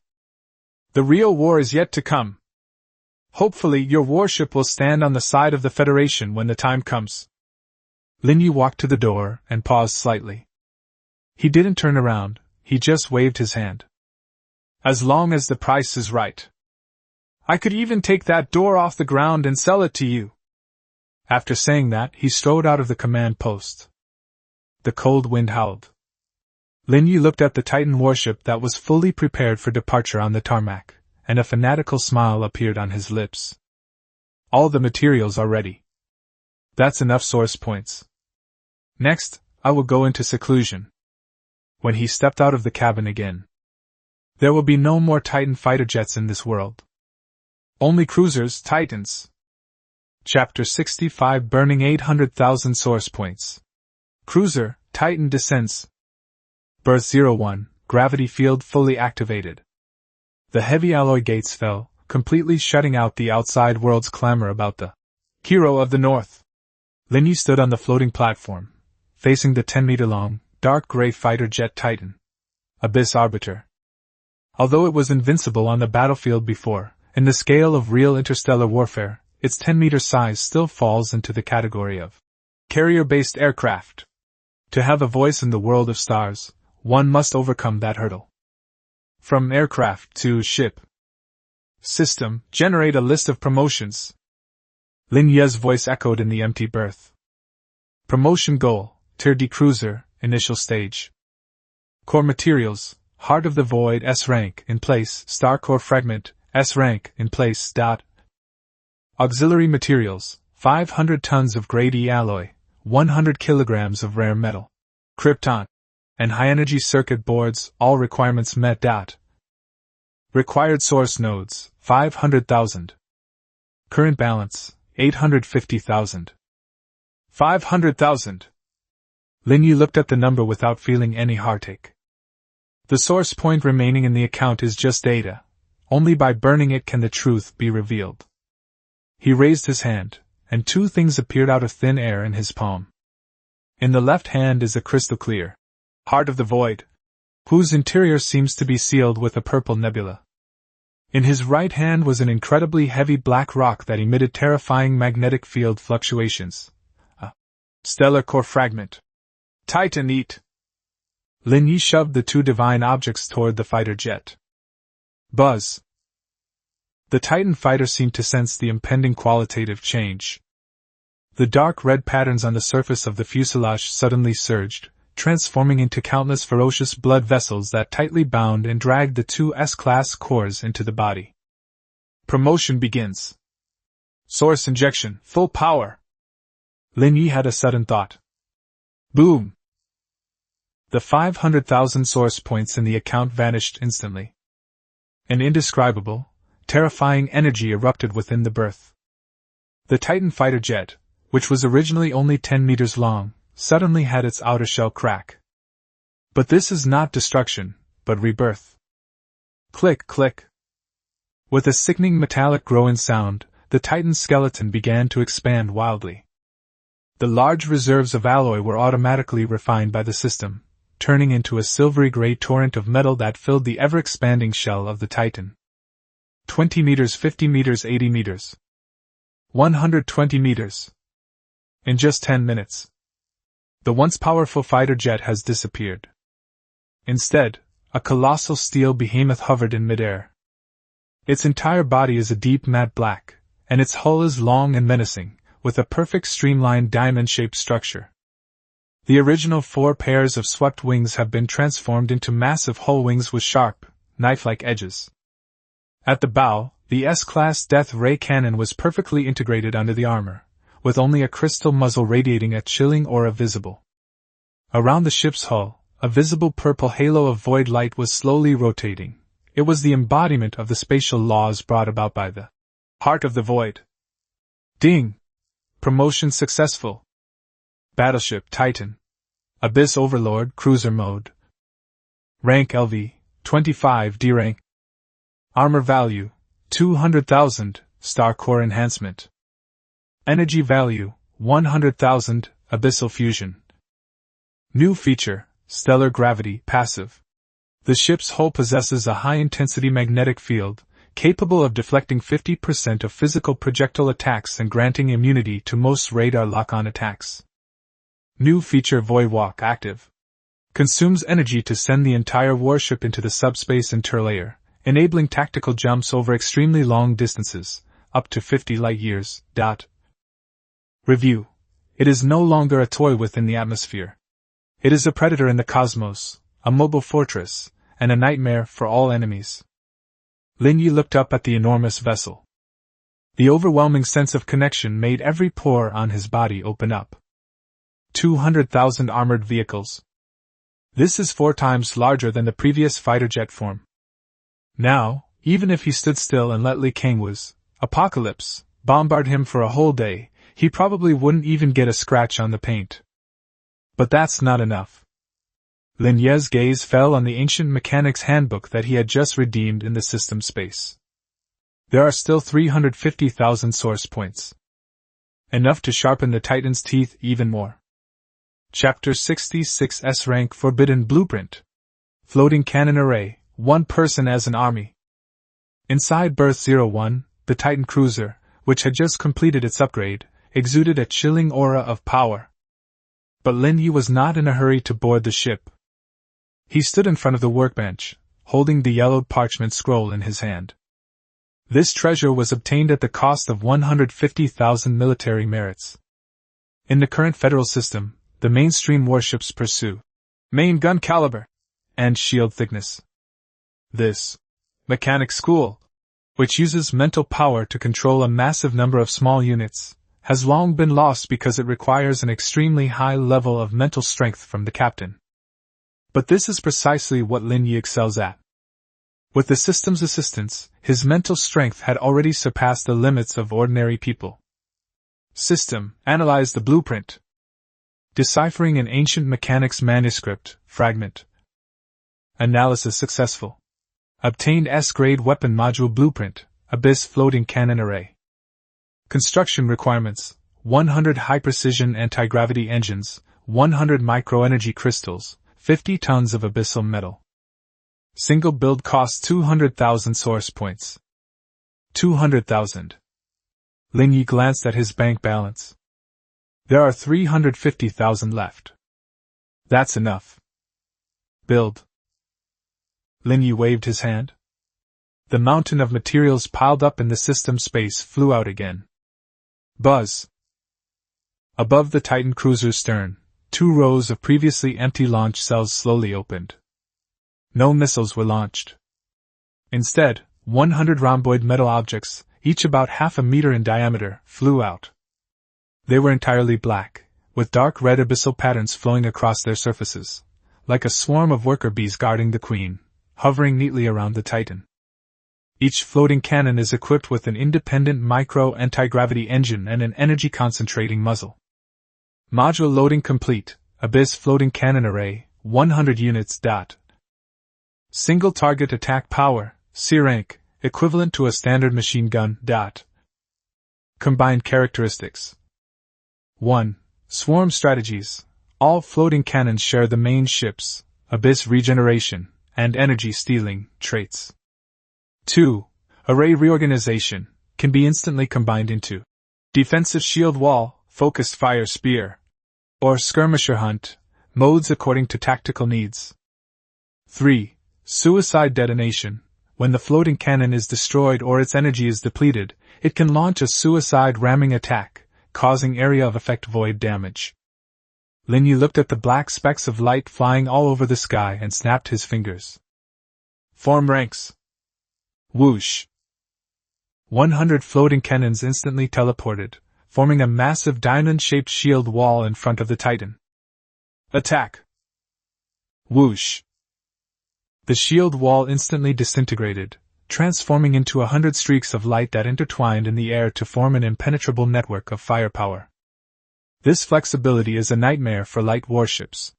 Speaker 1: The real war is yet to come. Hopefully your warship will stand on the side of the Federation when the time comes. Lin Ye walked to the door and paused slightly. He didn't turn around, he just waved his hand. As long as the price is right. I could even take that door off the ground and sell it to you. After saying that, he strode out of the command post. The cold wind howled. Lin Ye looked at the Titan warship that was fully prepared for departure on the tarmac, and a fanatical smile appeared on his lips. All the materials are ready. That's enough source points. Next, I will go into seclusion. When he stepped out of the cabin again. There will be no more Titan fighter jets in this world. Only cruisers, Titans. Chapter 65 Burning 800,000 source points. Cruiser, Titan descends. Berth 01, gravity field fully activated. The heavy alloy gates fell, completely shutting out the outside world's clamor about the hero of the North. Lin Ye stood on the floating platform, facing the 10-meter-long, dark gray fighter jet Titan. Abyss Arbiter. Although it was invincible on the battlefield before, in the scale of real interstellar warfare, its 10-meter size still falls into the category of carrier-based aircraft. To have a voice in the world of stars, one must overcome that hurdle. From aircraft to ship. System, generate a list of promotions. Lin Ye's voice echoed in the empty berth. Promotion goal, Tier D cruiser, initial stage. Core materials, Heart of the Void S rank, in place, Star Core Fragment, S rank, in place. Auxiliary materials, 500 tons of grade E alloy, 100 kilograms of rare metal. Krypton. And high-energy circuit boards, all requirements met. Required source nodes, 500,000. Current balance, 850,000. 500,000. Lin Ye looked at the number without feeling any heartache. The source point remaining in the account is just data. Only by burning it can the truth be revealed. He raised his hand, and two things appeared out of thin air in his palm. In the left hand is a crystal clear heart of the void, whose interior seems to be sealed with a purple nebula. In his right hand was an incredibly heavy black rock that emitted terrifying magnetic field fluctuations. A stellar core fragment. Titan eat! Lin Ye shoved the two divine objects toward the fighter jet. Buzz! The Titan fighter seemed to sense the impending qualitative change. The dark red patterns on the surface of the fuselage suddenly surged, transforming into countless ferocious blood vessels that tightly bound and dragged the two S-class cores into the body. Promotion begins. Source injection, full power. Lin Ye had a sudden thought. Boom! The 500,000 source points in the account vanished instantly. An indescribable, terrifying energy erupted within the berth. The Titan fighter jet, which was originally only 10 meters long, suddenly had its outer shell crack. But this is not destruction, but rebirth. Click, click. With a sickening metallic growing sound, the Titan's skeleton began to expand wildly. The large reserves of alloy were automatically refined by the system, turning into a silvery gray torrent of metal that filled the ever-expanding shell of the Titan. 20 meters, 50 meters, 80 meters. 120 meters. In just 10 minutes. The once powerful fighter jet has disappeared. Instead, a colossal steel behemoth hovered in midair. Its entire body is a deep matte black, and its hull is long and menacing, with a perfect streamlined diamond-shaped structure. The original 4 pairs of swept wings have been transformed into massive hull wings with sharp, knife-like edges. At the bow, the S-class death ray cannon was perfectly integrated under the armor, with only a crystal muzzle radiating a chilling aura visible. Around the ship's hull, a visible purple halo of void light was slowly rotating. It was the embodiment of the spatial laws brought about by the heart of the void. Ding! Promotion successful. Battleship Titan. Abyss Overlord Cruiser Mode. Rank LV, 25 D rank. Armor value, 200,000, Star Core Enhancement. Energy value, 100,000, Abyssal Fusion. New feature, Stellar Gravity Passive. The ship's hull possesses a high-intensity magnetic field, capable of deflecting 50% of physical projectile attacks and granting immunity to most radar lock-on attacks. New feature Void Walk Active. Consumes energy to send the entire warship into the subspace interlayer, enabling tactical jumps over extremely long distances, up to 50 light-years. Review. It is no longer a toy within the atmosphere. It is a predator in the cosmos, a mobile fortress, and a nightmare for all enemies. Lin Ye looked up at the enormous vessel. The overwhelming sense of connection made every pore on his body open up. 200,000 armored vehicles. This is 4 times larger than the previous fighter jet form. Now, even if he stood still and let Li Kangwa's apocalypse bombard him for a whole day, he probably wouldn't even get a scratch on the paint. But that's not enough. Lin Ye's gaze fell on the ancient mechanic's handbook that he had just redeemed in the system space. There are still 350,000 source points. Enough to sharpen the Titan's teeth even more. Chapter 66 S-Rank Forbidden Blueprint. Floating Cannon Array, 1 person as an army. Inside Berth 01, the Titan cruiser, which had just completed its upgrade, exuded a chilling aura of power. But Lin Ye was not in a hurry to board the ship. He stood in front of the workbench, holding the yellowed parchment scroll in his hand. This treasure was obtained at the cost of 150,000 military merits. In the current federal system, the mainstream warships pursue main gun caliber and shield thickness. This mechanic school, which uses mental power to control a massive number of small units, has long been lost because it requires an extremely high level of mental strength from the captain. But this is precisely what Lin Ye excels at. With the system's assistance, his mental strength had already surpassed the limits of ordinary people. System, analyze the blueprint. Deciphering an ancient mechanic's manuscript, fragment. Analysis successful. Obtained S-grade weapon module blueprint, Abyss floating cannon array. Construction requirements: 100 high-precision anti-gravity engines, 100 microenergy crystals, 50 tons of abyssal metal. Single build costs 200,000 source points. 200,000. Lin Ye glanced at his bank balance. There are 350,000 left. That's enough. Build. Lin Ye waved his hand. The mountain of materials piled up in the system space flew out again. Buzz. Above the Titan cruiser's stern, 2 rows of previously empty launch cells slowly opened. No missiles were launched. Instead, 100 rhomboid metal objects, each about half a meter in diameter, flew out. They were entirely black, with dark red abyssal patterns flowing across their surfaces, like a swarm of worker bees guarding the queen, hovering neatly around the Titan. Each floating cannon is equipped with an independent micro-anti-gravity engine and an energy-concentrating muzzle. Module loading complete. Abyss floating cannon array, 100 units. Single target attack power, C rank, equivalent to a standard machine gun. Combined characteristics. 1. Swarm strategies. All floating cannons share the main ship's Abyss regeneration and energy stealing traits. 2. Array reorganization can be instantly combined into defensive shield wall, focused fire spear, or skirmisher hunt modes according to tactical needs. 3. Suicide detonation. When the floating cannon is destroyed or its energy is depleted, it can launch a suicide ramming attack, causing area of effect void damage. Lin Ye looked at the black specks of light flying all over the sky and snapped his fingers. Form ranks. Whoosh. 100 floating cannons instantly teleported, forming a massive diamond-shaped shield wall in front of the Titan. Attack. Whoosh. The shield wall instantly disintegrated, transforming into 100 streaks of light that intertwined in the air to form an impenetrable network of firepower. This flexibility is a nightmare for light warships.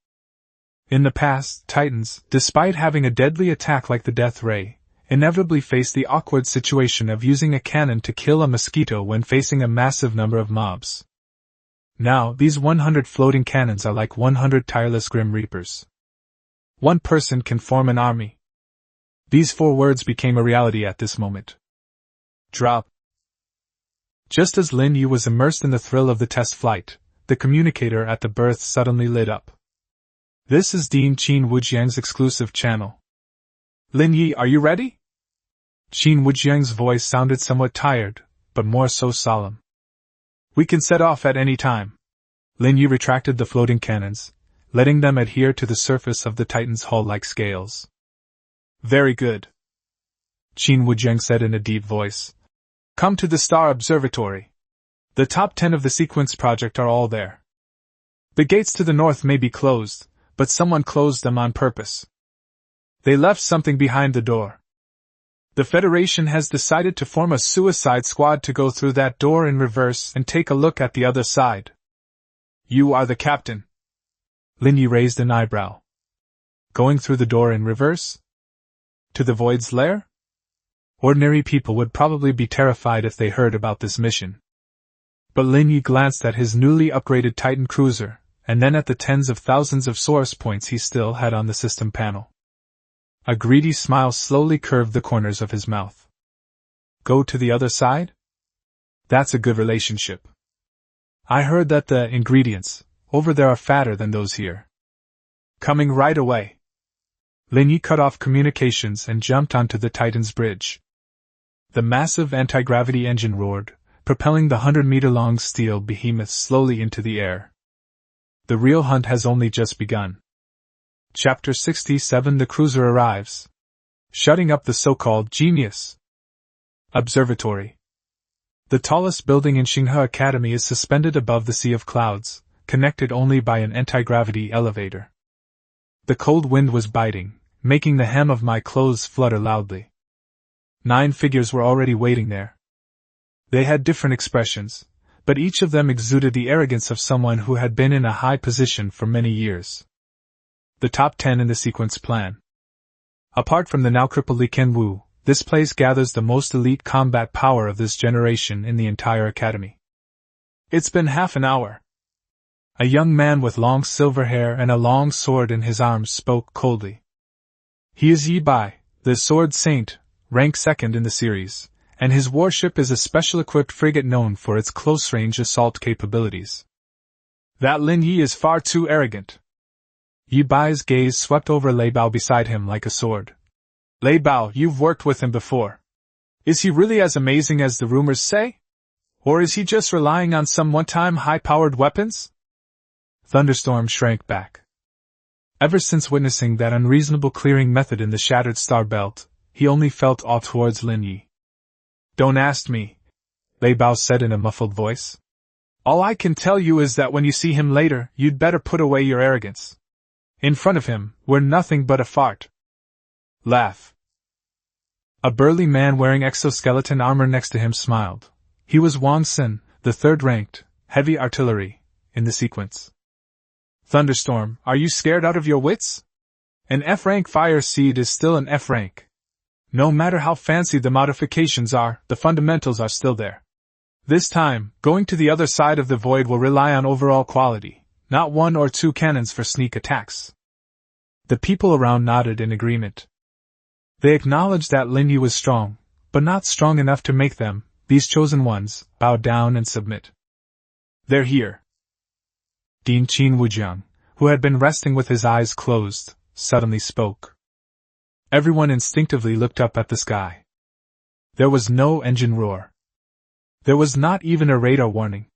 Speaker 1: In the past, Titans, despite having a deadly attack like the Death Ray, inevitably faced the awkward situation of using a cannon to kill a mosquito when facing a massive number of mobs. Now, these 100 floating cannons are like 100 tireless Grim Reapers. One person can form an army. These 4 words became a reality at this moment. Drop. Just as Lin Ye was immersed in the thrill of the test flight, the communicator at the berth suddenly lit up. This is Dean Qin Wujiang's exclusive channel. Lin Ye, are you ready? Qin Wujiang's voice sounded somewhat tired, but more so solemn. We can set off at any time. Lin Ye retracted the floating cannons, letting them adhere to the surface of the Titan's hull like scales. Very good. Qin Wujiang said in a deep voice. Come to the Star Observatory. The top 10 of the sequence project are all there. The gates to the north may be closed, but someone closed them on purpose. They left something behind the door. The Federation has decided to form a suicide squad to go through that door in reverse and take a look at the other side. You are the captain. Lin Ye raised an eyebrow. Going through the door in reverse? To the Void's lair? Ordinary people would probably be terrified if they heard about this mission. But Lin Ye glanced at his newly upgraded Titan cruiser, and then at the tens of thousands of source points he still had on the system panel. A greedy smile slowly curved the corners of his mouth. Go to the other side? That's a good relationship. I heard that the ingredients over there are fatter than those here. Coming right away. Lin Ye cut off communications and jumped onto the Titan's bridge. The massive anti-gravity engine roared, propelling the 100-meter-long steel behemoth slowly into the air. The real hunt has only just begun. Chapter 67 The Cruiser Arrives. Shutting up the so-called genius. Observatory. The tallest building in Xinghe Academy is suspended above the sea of clouds, connected only by an anti-gravity elevator. The cold wind was biting, making the hem of my clothes flutter loudly. 9 figures were already waiting there. They had different expressions, but each of them exuded the arrogance of someone who had been in a high position for many years. The top 10 in the sequence plan. Apart from the now crippled Li Wu, this place gathers the most elite combat power of this generation in the entire academy. It's been half an hour. A young man with long silver hair and a long sword in his arms spoke coldly. He is Ye Bai, the Sword Saint, rank 2nd in the series, and his warship is a special-equipped frigate known for its close-range assault capabilities. That Lin Ye is far too arrogant. Ye Bai's gaze swept over Lei Bao beside him like a sword. Lei Bao, you've worked with him before. Is he really as amazing as the rumors say? Or is he just relying on some one-time high-powered weapons? Thunderstorm shrank back. Ever since witnessing that unreasonable clearing method in the Shattered Star Belt, he only felt awe towards Lin Ye. Don't ask me, Lei Bao said in a muffled voice. All I can tell you is that when you see him later, you'd better put away your arrogance. In front of him, we're nothing but a fart. Laugh. A burly man wearing exoskeleton armor next to him smiled. He was Wang Xin, the 3rd-ranked, heavy artillery, in the sequence. Thunderstorm, are you scared out of your wits? An F-rank fire seed is still an F-rank. No matter how fancy the modifications are, the fundamentals are still there. This time, going to the other side of the void will rely on overall quality, not 1 or 2 cannons for sneak attacks. The people around nodded in agreement. They acknowledged that Lin Ye was strong, but not strong enough to make them, these chosen ones, bow down and submit. They're here. Din Qin Wujiang, who had been resting with his eyes closed, suddenly spoke. Everyone instinctively looked up at the sky. There was no engine roar. There was not even a radar warning.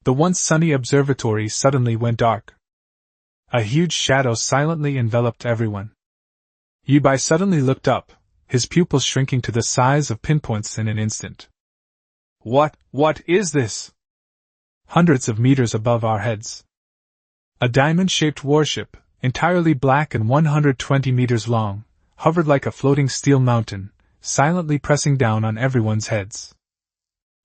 Speaker 1: The once sunny observatory suddenly went dark. A huge shadow silently enveloped everyone. Ye Bai suddenly looked up, his pupils shrinking to the size of pinpoints in an instant. What is this? Hundreds of meters above our heads. A diamond-shaped warship, entirely black and 120 meters long, hovered like a floating steel mountain, silently pressing down on everyone's heads.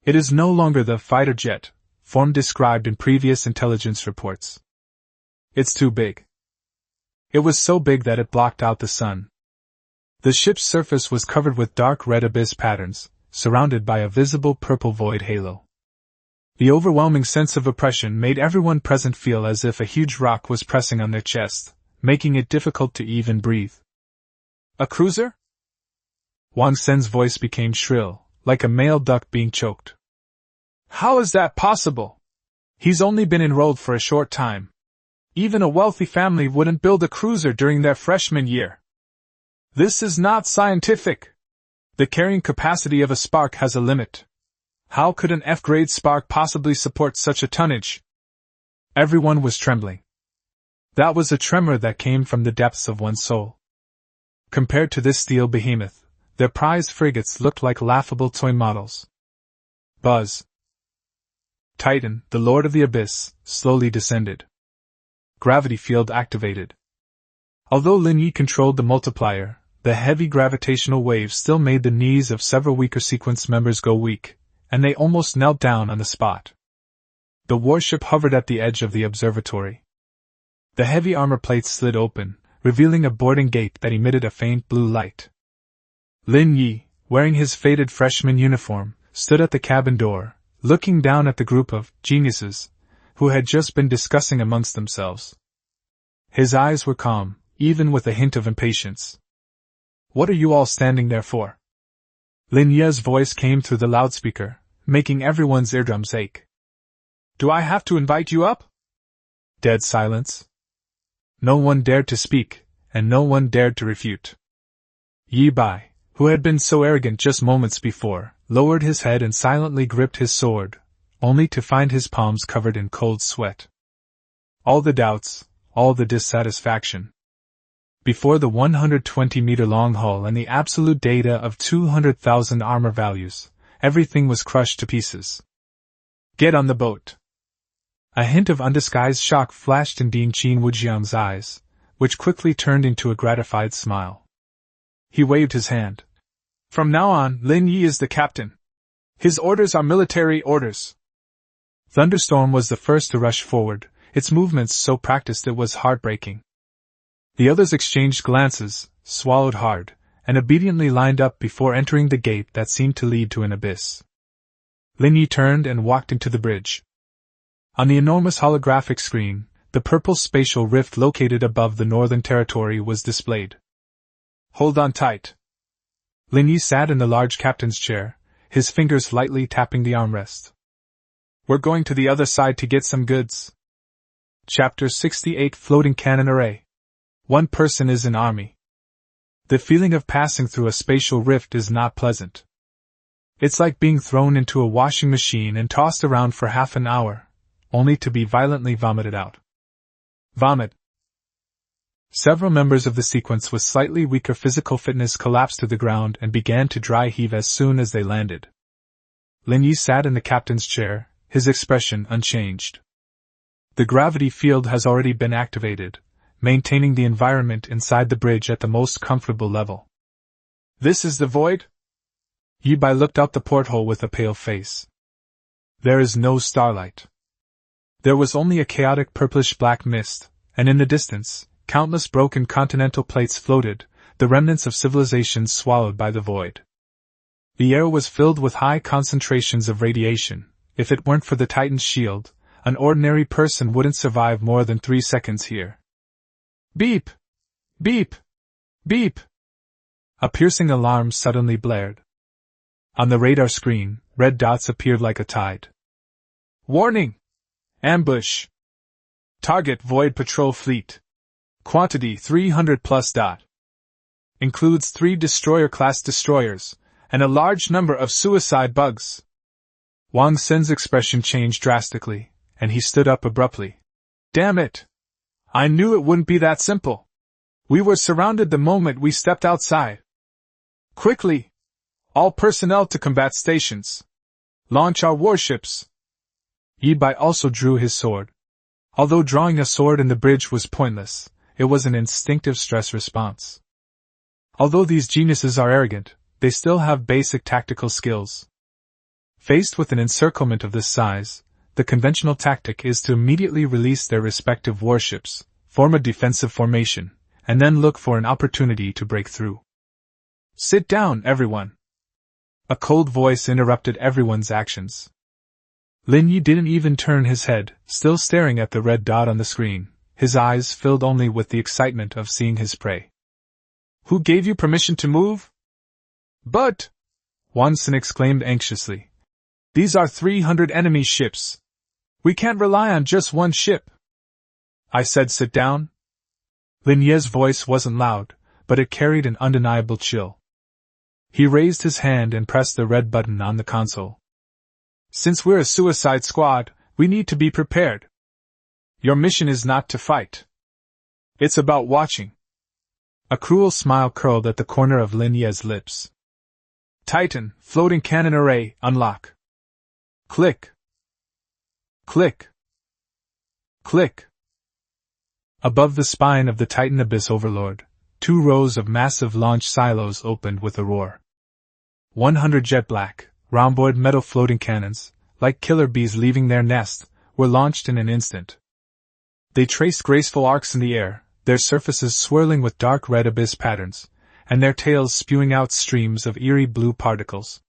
Speaker 1: It is no longer the fighter jet, form described in previous intelligence reports. It's too big. It was so big that it blocked out the sun. The ship's surface was covered with dark red abyss patterns, surrounded by a visible purple void halo. The overwhelming sense of oppression made everyone present feel as if a huge rock was pressing on their chest, making it difficult to even breathe. A cruiser? Wang Sen's voice became shrill, like a male duck being choked. How is that possible? He's only been enrolled for a short time. Even a wealthy family wouldn't build a cruiser during their freshman year. This is not scientific. The carrying capacity of a spark has a limit. How could an F-grade spark possibly support such a tonnage? Everyone was trembling. That was a tremor that came from the depths of one's soul. Compared to this steel behemoth, their prize frigates looked like laughable toy models. Buzz. Titan, the Lord of the Abyss, slowly descended. Gravity field activated. Although Lin Ye controlled the multiplier, the heavy gravitational waves still made the knees of several weaker sequence members go weak, and they almost knelt down on the spot. The warship hovered at the edge of the observatory. The heavy armor plates slid open, revealing a boarding gate that emitted a faint blue light. Lin Ye, wearing his faded freshman uniform, stood at the cabin door, looking down at the group of geniuses who had just been discussing amongst themselves. His eyes were calm, even with a hint of impatience. What are you all standing there for? Lin Ye's voice came through the loudspeaker, making everyone's eardrums ache. Do I have to invite you up? Dead silence. No one dared to speak, and no one dared to refute. Ye Bai, who had been so arrogant just moments before, lowered his head and silently gripped his sword, only to find his palms covered in cold sweat. All the doubts, all the dissatisfaction. Before the 120-meter-long hull and the absolute data of 200,000 armor values, everything was crushed to pieces. Get on the boat. A hint of undisguised shock flashed in Din Qin Wujiang's eyes, which quickly turned into a gratified smile. He waved his hand. From now on, Lin Ye is the captain. His orders are military orders. Thunderstorm was the first to rush forward, its movements so practiced it was heartbreaking. The others exchanged glances, swallowed hard, and obediently lined up before entering the gate that seemed to lead to an abyss. Lin Ye turned and walked into the bridge. On the enormous holographic screen, the purple spatial rift located above the Northern Territory was displayed. Hold on tight. Lin Ye sat in the large captain's chair, his fingers lightly tapping the armrest. We're going to the other side to get some goods. Chapter 68 Floating Cannon Array. One person is an army. The feeling of passing through a spatial rift is not pleasant. It's like being thrown into a washing machine and tossed around for half an hour, only to be violently vomited out. Vomit. Several members of the sequence with slightly weaker physical fitness collapsed to the ground and began to dry heave as soon as they landed. Lin Ye sat in the captain's chair, his expression unchanged. The gravity field has already been activated, maintaining the environment inside the bridge at the most comfortable level. This is the void? Yi Bai looked out the porthole with a pale face. There is no starlight. There was only a chaotic purplish-black mist, and in the distance, countless broken continental plates floated, the remnants of civilizations swallowed by the void. The air was filled with high concentrations of radiation. If it weren't for the Titan's shield, an ordinary person wouldn't survive more than 3 seconds here. Beep! Beep! Beep! A piercing alarm suddenly blared. On the radar screen, red dots appeared like a tide. Warning! Ambush! Target Void Patrol Fleet. Quantity 300 plus. Includes 3 destroyer-class destroyers, and a large number of suicide bugs. Wang Sen's expression changed drastically, and he stood up abruptly. Damn it! I knew it wouldn't be that simple. We were surrounded the moment we stepped outside. Quickly! All personnel to combat stations. Launch our warships. Yi Bai also drew his sword. Although drawing a sword in the bridge was pointless, it was an instinctive stress response. Although these geniuses are arrogant, they still have basic tactical skills. Faced with an encirclement of this size, the conventional tactic is to immediately release their respective warships, form a defensive formation, and then look for an opportunity to break through. Sit down, everyone. A cold voice interrupted everyone's actions. Lin Ye didn't even turn his head, still staring at the red dot on the screen, his eyes filled only with the excitement of seeing his prey. Who gave you permission to move? But, Wang Sen exclaimed anxiously, these are 300 enemy ships. We can't rely on just one ship. I said sit down. Lin Ye's voice wasn't loud, but it carried an undeniable chill. He raised his hand and pressed the red button on the console. Since we're a suicide squad, we need to be prepared. Your mission is not to fight. It's about watching. A cruel smile curled at the corner of Lin Ye's lips. Titan, floating cannon array, unlock. Click. Click. Click. Above the spine of the Titan Abyss Overlord, 2 rows of massive launch silos opened with a roar. 100 jet-black, rhomboid metal floating cannons, like killer bees leaving their nest, were launched in an instant. They traced graceful arcs in the air, their surfaces swirling with dark red abyss patterns, and their tails spewing out streams of eerie blue particles.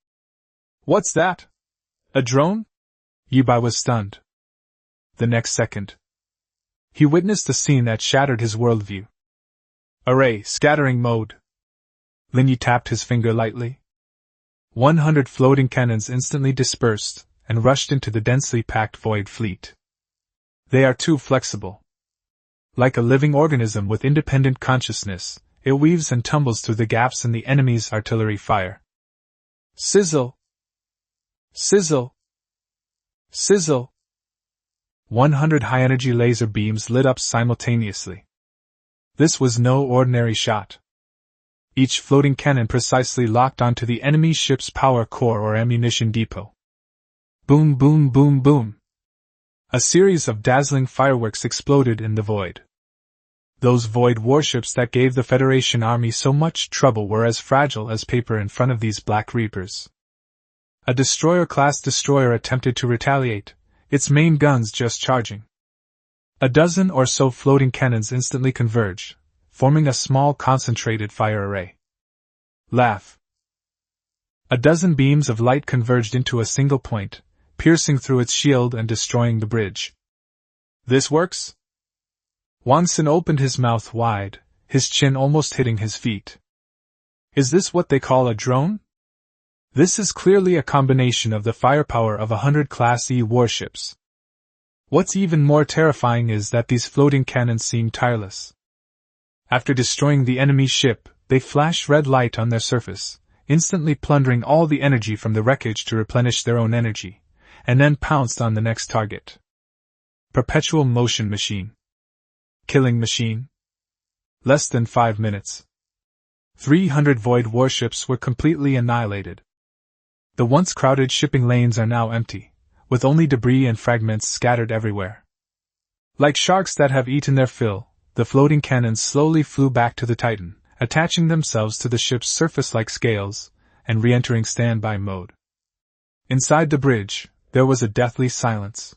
Speaker 1: What's that? A drone? Yi Bai was stunned. The next second, he witnessed a scene that shattered his worldview. Array scattering mode. Lin Ye tapped his finger lightly. 100 floating cannons instantly dispersed and rushed into the densely packed void fleet. They are too flexible. Like a living organism with independent consciousness, it weaves and tumbles through the gaps in the enemy's artillery fire. Sizzle! Sizzle! Sizzle! 100 high-energy laser beams lit up simultaneously. This was no ordinary shot. Each floating cannon precisely locked onto the enemy ship's power core or ammunition depot. Boom, boom, boom, boom. A series of dazzling fireworks exploded in the void. Those void warships that gave the Federation army so much trouble were as fragile as paper in front of these Black Reapers. A destroyer-class destroyer attempted to retaliate, its main guns just charging. A dozen or so floating cannons instantly converged, forming a small concentrated fire array. Laugh. A dozen beams of light converged into a single point, piercing through its shield and destroying the bridge. This works? Wanson opened his mouth wide, his chin almost hitting his feet. Is this what they call a drone? This is clearly a combination of the firepower of 100 Class E warships. What's even more terrifying is that these floating cannons seem tireless. After destroying the enemy ship, they flash red light on their surface, instantly plundering all the energy from the wreckage to replenish their own energy, and then pounced on the next target. Perpetual motion machine. Killing machine. Less than 5 minutes. 300 void warships were completely annihilated. The once crowded shipping lanes are now empty, with only debris and fragments scattered everywhere. Like sharks that have eaten their fill, the floating cannons slowly flew back to the Titan, attaching themselves to the ship's surface like scales, and re-entering standby mode. Inside the bridge, there was a deathly silence.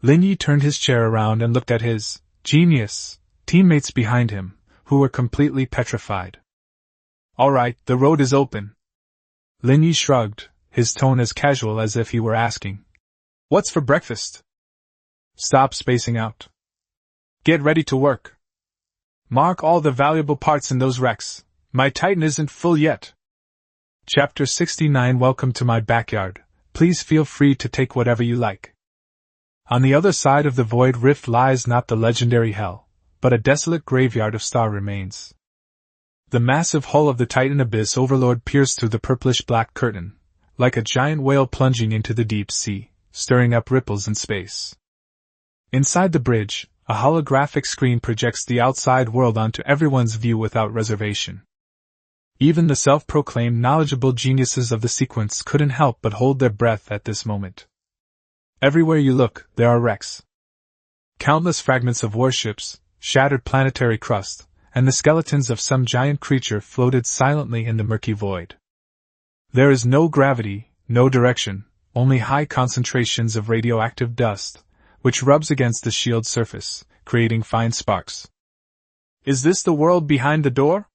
Speaker 1: Lin Ye turned his chair around and looked at his genius teammates behind him, who were completely petrified. All right, the road is open. Lin Ye shrugged, his tone as casual as if he were asking, "What's for breakfast?" "Stop spacing out. Get ready to work. Mark all the valuable parts in those wrecks. My Titan isn't full yet." Chapter 69. Welcome to my backyard. Please feel free to take whatever you like. On the other side of the void rift lies not the legendary hell, but a desolate graveyard of star remains. The massive hull of the Titan Abyss Overlord pierced through the purplish-black curtain, like a giant whale plunging into the deep sea, stirring up ripples in space. Inside the bridge, a holographic screen projects the outside world onto everyone's view without reservation. Even the self-proclaimed knowledgeable geniuses of the sequence couldn't help but hold their breath at this moment. Everywhere you look, there are wrecks. Countless fragments of warships, shattered planetary crust, and the skeletons of some giant creature floated silently in the murky void. There is no gravity, no direction, only high concentrations of radioactive dust, which rubs against the shield's surface, creating fine sparks. Is this the world behind the door?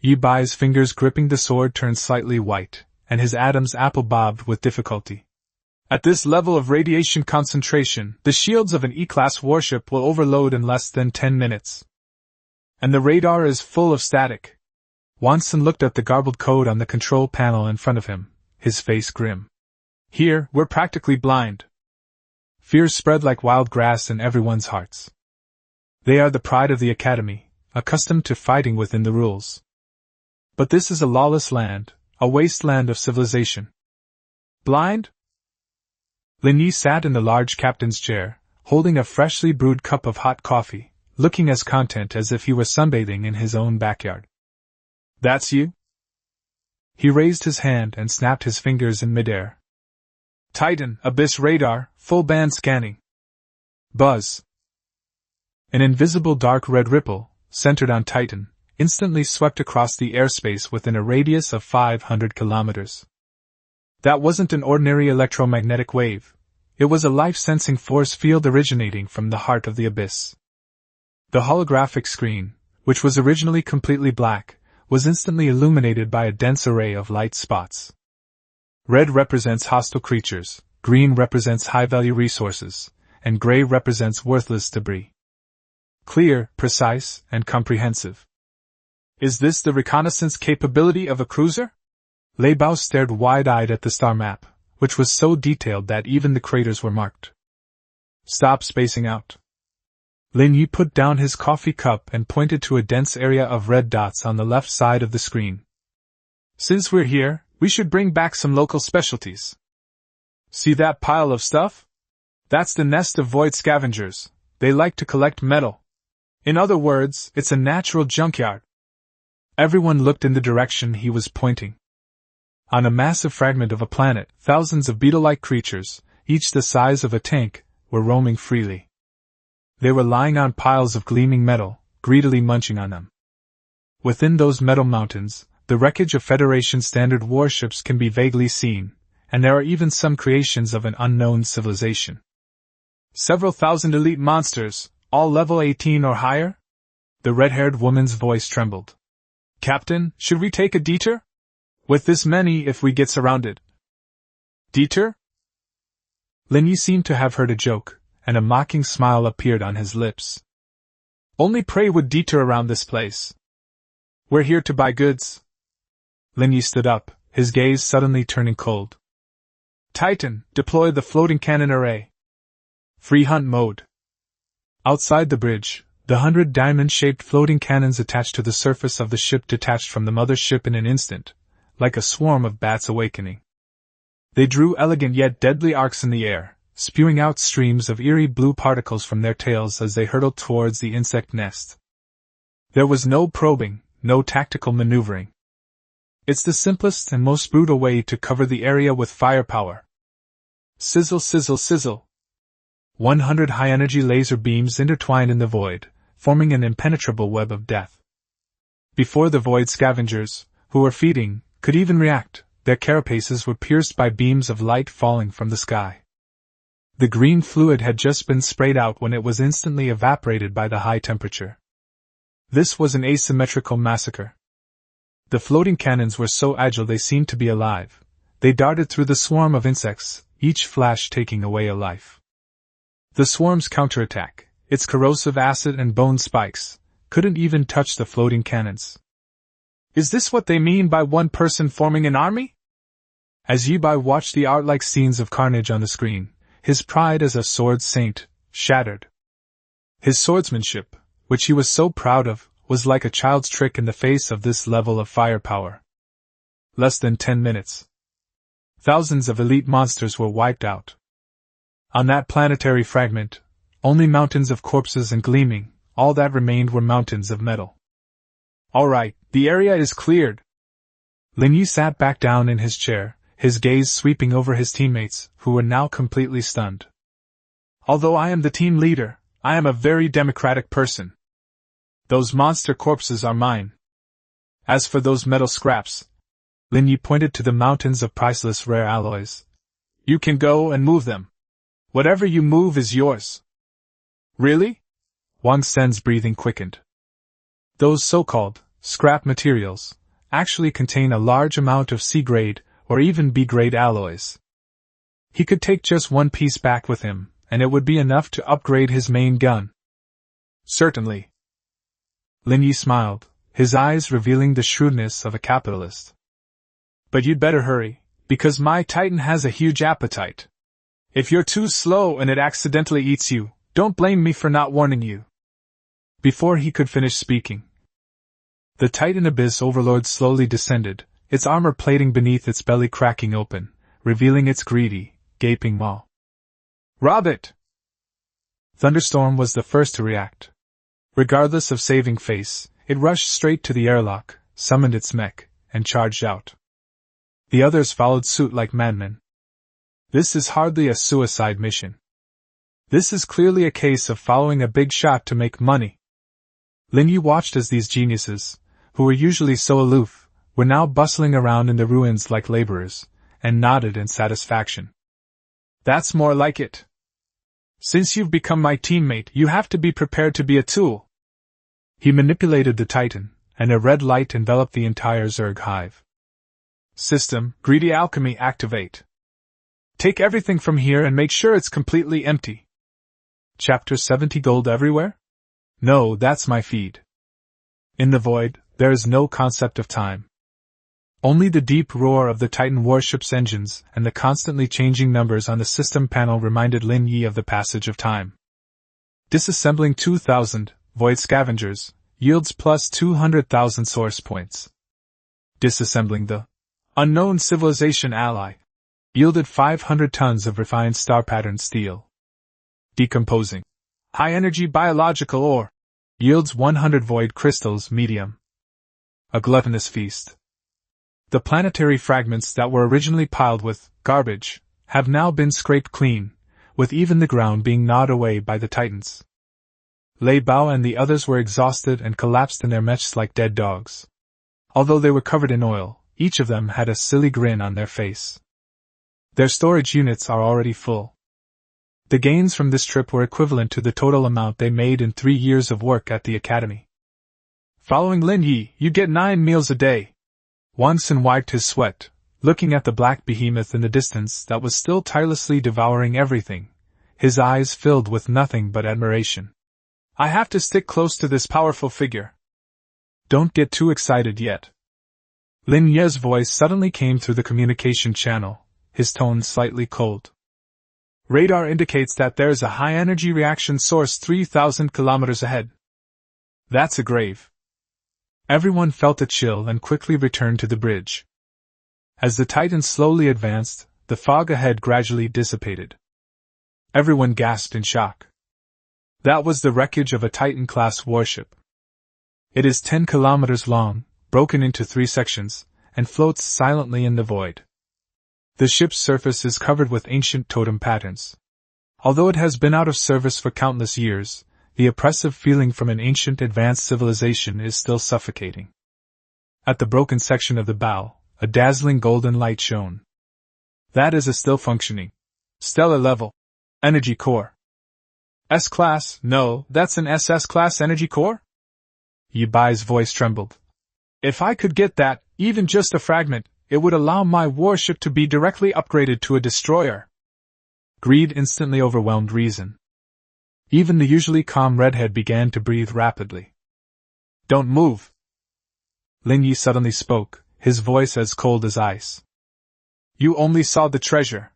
Speaker 1: Yi Bai's fingers gripping the sword turned slightly white, and his atoms apple-bobbed with difficulty. At this level of radiation concentration, the shields of an E-class warship will overload in less than 10 minutes. And the radar is full of static. Wanson looked at the garbled code on the control panel in front of him, his face grim. Here, we're practically blind. Fear spread like wild grass in everyone's hearts. They are the pride of the Academy, accustomed to fighting within the rules. But this is a lawless land, a wasteland of civilization. Blind? Lin Ye sat in the large captain's chair, holding a freshly brewed cup of hot coffee, looking as content as if he were sunbathing in his own backyard. That's you? He raised his hand and snapped his fingers in midair. Titan, Abyss radar, full band scanning. Buzz. An invisible dark red ripple, centered on Titan, instantly swept across the airspace within a radius of 500 kilometers. That wasn't an ordinary electromagnetic wave. It was a life-sensing force field originating from the heart of the abyss. The holographic screen, which was originally completely black, was instantly illuminated by a dense array of light spots. Red represents hostile creatures, green represents high-value resources, and gray represents worthless debris. Clear, precise, and comprehensive. Is this the reconnaissance capability of a cruiser? Lei Bao stared wide-eyed at the star map, which was so detailed that even the craters were marked. Stop spacing out. Lin Ye put down his coffee cup and pointed to a dense area of red dots on the left side of the screen. Since we're here, we should bring back some local specialties. See that pile of stuff? That's the nest of void scavengers. They like to collect metal. In other words, it's a natural junkyard. Everyone looked in the direction he was pointing. On a massive fragment of a planet, thousands of beetle-like creatures, each the size of a tank, were roaming freely. They were lying on piles of gleaming metal, greedily munching on them. Within those metal mountains, the wreckage of Federation standard warships can be vaguely seen, and there are even some creations of an unknown civilization. Several thousand elite monsters, all level 18 or higher? The red-haired woman's voice trembled. Captain, should we take a detour? With this many if we get surrounded. Detour? Lin Ye seemed to have heard a joke, and a mocking smile appeared on his lips. Only pray would detour around this place. We're here to buy goods. Lin Ye stood up, his gaze suddenly turning cold. Titan, deploy the floating cannon array. Free hunt mode. Outside the bridge, the 100 diamond-shaped floating cannons attached to the surface of the ship detached from the mother ship in an instant, like a swarm of bats awakening. They drew elegant yet deadly arcs in the air, spewing out streams of eerie blue particles from their tails as they hurtled towards the insect nest. There was no probing, no tactical maneuvering. It's the simplest and most brutal way to cover the area with firepower. Sizzle, sizzle, sizzle. 100 high-energy laser beams intertwined in the void, forming an impenetrable web of death. Before the void scavengers, who were feeding, could even react, their carapaces were pierced by beams of light falling from the sky. The green fluid had just been sprayed out when it was instantly evaporated by the high temperature. This was an asymmetrical massacre. The floating cannons were so agile they seemed to be alive. They darted through the swarm of insects, each flash taking away a life. The swarm's counterattack, its corrosive acid and bone spikes, couldn't even touch the floating cannons. Is this what they mean by one person forming an army? As Yi Bai watched the art-like scenes of carnage on the screen, his pride as a sword saint shattered. His swordsmanship, which he was so proud of, was like a child's trick in the face of this level of firepower. Less than 10 minutes. Thousands of elite monsters were wiped out. On that planetary fragment, only mountains of corpses and gleaming, all that remained were mountains of metal. All right, the area is cleared. Lin Ye sat back down in his chair, his gaze sweeping over his teammates, who were now completely stunned. Although I am the team leader, I am a very democratic person. Those monster corpses are mine. As for those metal scraps, Lin Ye pointed to the mountains of priceless rare alloys. You can go and move them. Whatever you move is yours. Really? Wang Sen's breathing quickened. Those so-called scrap materials actually contain a large amount of C-grade or even B-grade alloys. He could take just one piece back with him, and it would be enough to upgrade his main gun. Certainly. Lin Ye smiled, his eyes revealing the shrewdness of a capitalist. But you'd better hurry, because my Titan has a huge appetite. If you're too slow and it accidentally eats you, don't blame me for not warning you. Before he could finish speaking, the Titan Abyss Overlord slowly descended, its armor plating beneath its belly cracking open, revealing its greedy, gaping maw. Rob it! Thunderstorm was the first to react. Regardless of saving face, it rushed straight to the airlock, summoned its mech, and charged out. The others followed suit like madmen. This is hardly a suicide mission. This is clearly a case of following a big shot to make money. Lin Ye watched as these geniuses, who were usually so aloof, were now bustling around in the ruins like laborers, and nodded in satisfaction. That's more like it. Since you've become my teammate, you have to be prepared to be a tool. He manipulated the Titan, and a red light enveloped the entire Zerg hive. System, greedy alchemy activate. Take everything from here and make sure it's completely empty. Chapter 70 Gold everywhere? No, that's my feed. In the void, there is no concept of time. Only the deep roar of the Titan warship's engines and the constantly changing numbers on the system panel reminded Lin Ye of the passage of time. Disassembling 2,000 void scavengers yields plus 200,000 source points. Disassembling the unknown civilization ally yielded 500 tons of refined star-pattern steel. Decomposing high-energy biological ore yields 100 void crystals medium. A gluttonous feast. The planetary fragments that were originally piled with garbage have now been scraped clean, with even the ground being gnawed away by the Titans. Lei Bao and the others were exhausted and collapsed in their mechs like dead dogs. Although they were covered in oil, each of them had a silly grin on their face. Their storage units are already full. The gains from this trip were equivalent to the total amount they made in 3 years of work at the academy. Following Lin Ye, you get 9 meals a day. Wanson wiped his sweat, looking at the black behemoth in the distance that was still tirelessly devouring everything, his eyes filled with nothing but admiration. I have to stick close to this powerful figure. Don't get too excited yet. Lin Ye's voice suddenly came through the communication channel, his tone slightly cold. Radar indicates that there's a high-energy reaction source 3,000 kilometers ahead. That's a grave. Everyone felt a chill and quickly returned to the bridge. As the Titan slowly advanced, the fog ahead gradually dissipated. Everyone gasped in shock. That was the wreckage of a Titan-class warship. It is 10 kilometers long, broken into 3 sections, and floats silently in the void. The ship's surface is covered with ancient totem patterns. Although it has been out of service for countless years, the oppressive feeling from an ancient advanced civilization is still suffocating. At the broken section of the bow, a dazzling golden light shone. That is a still functioning stellar level energy core. S-class? No, that's an SS-class energy core? Ye Bai's voice trembled. If I could get that, even just a fragment, it would allow my warship to be directly upgraded to a destroyer. Greed instantly overwhelmed reason. Even the usually calm redhead began to breathe rapidly. Don't move. Lin Ye suddenly spoke, his voice as cold as ice. You only saw the treasure.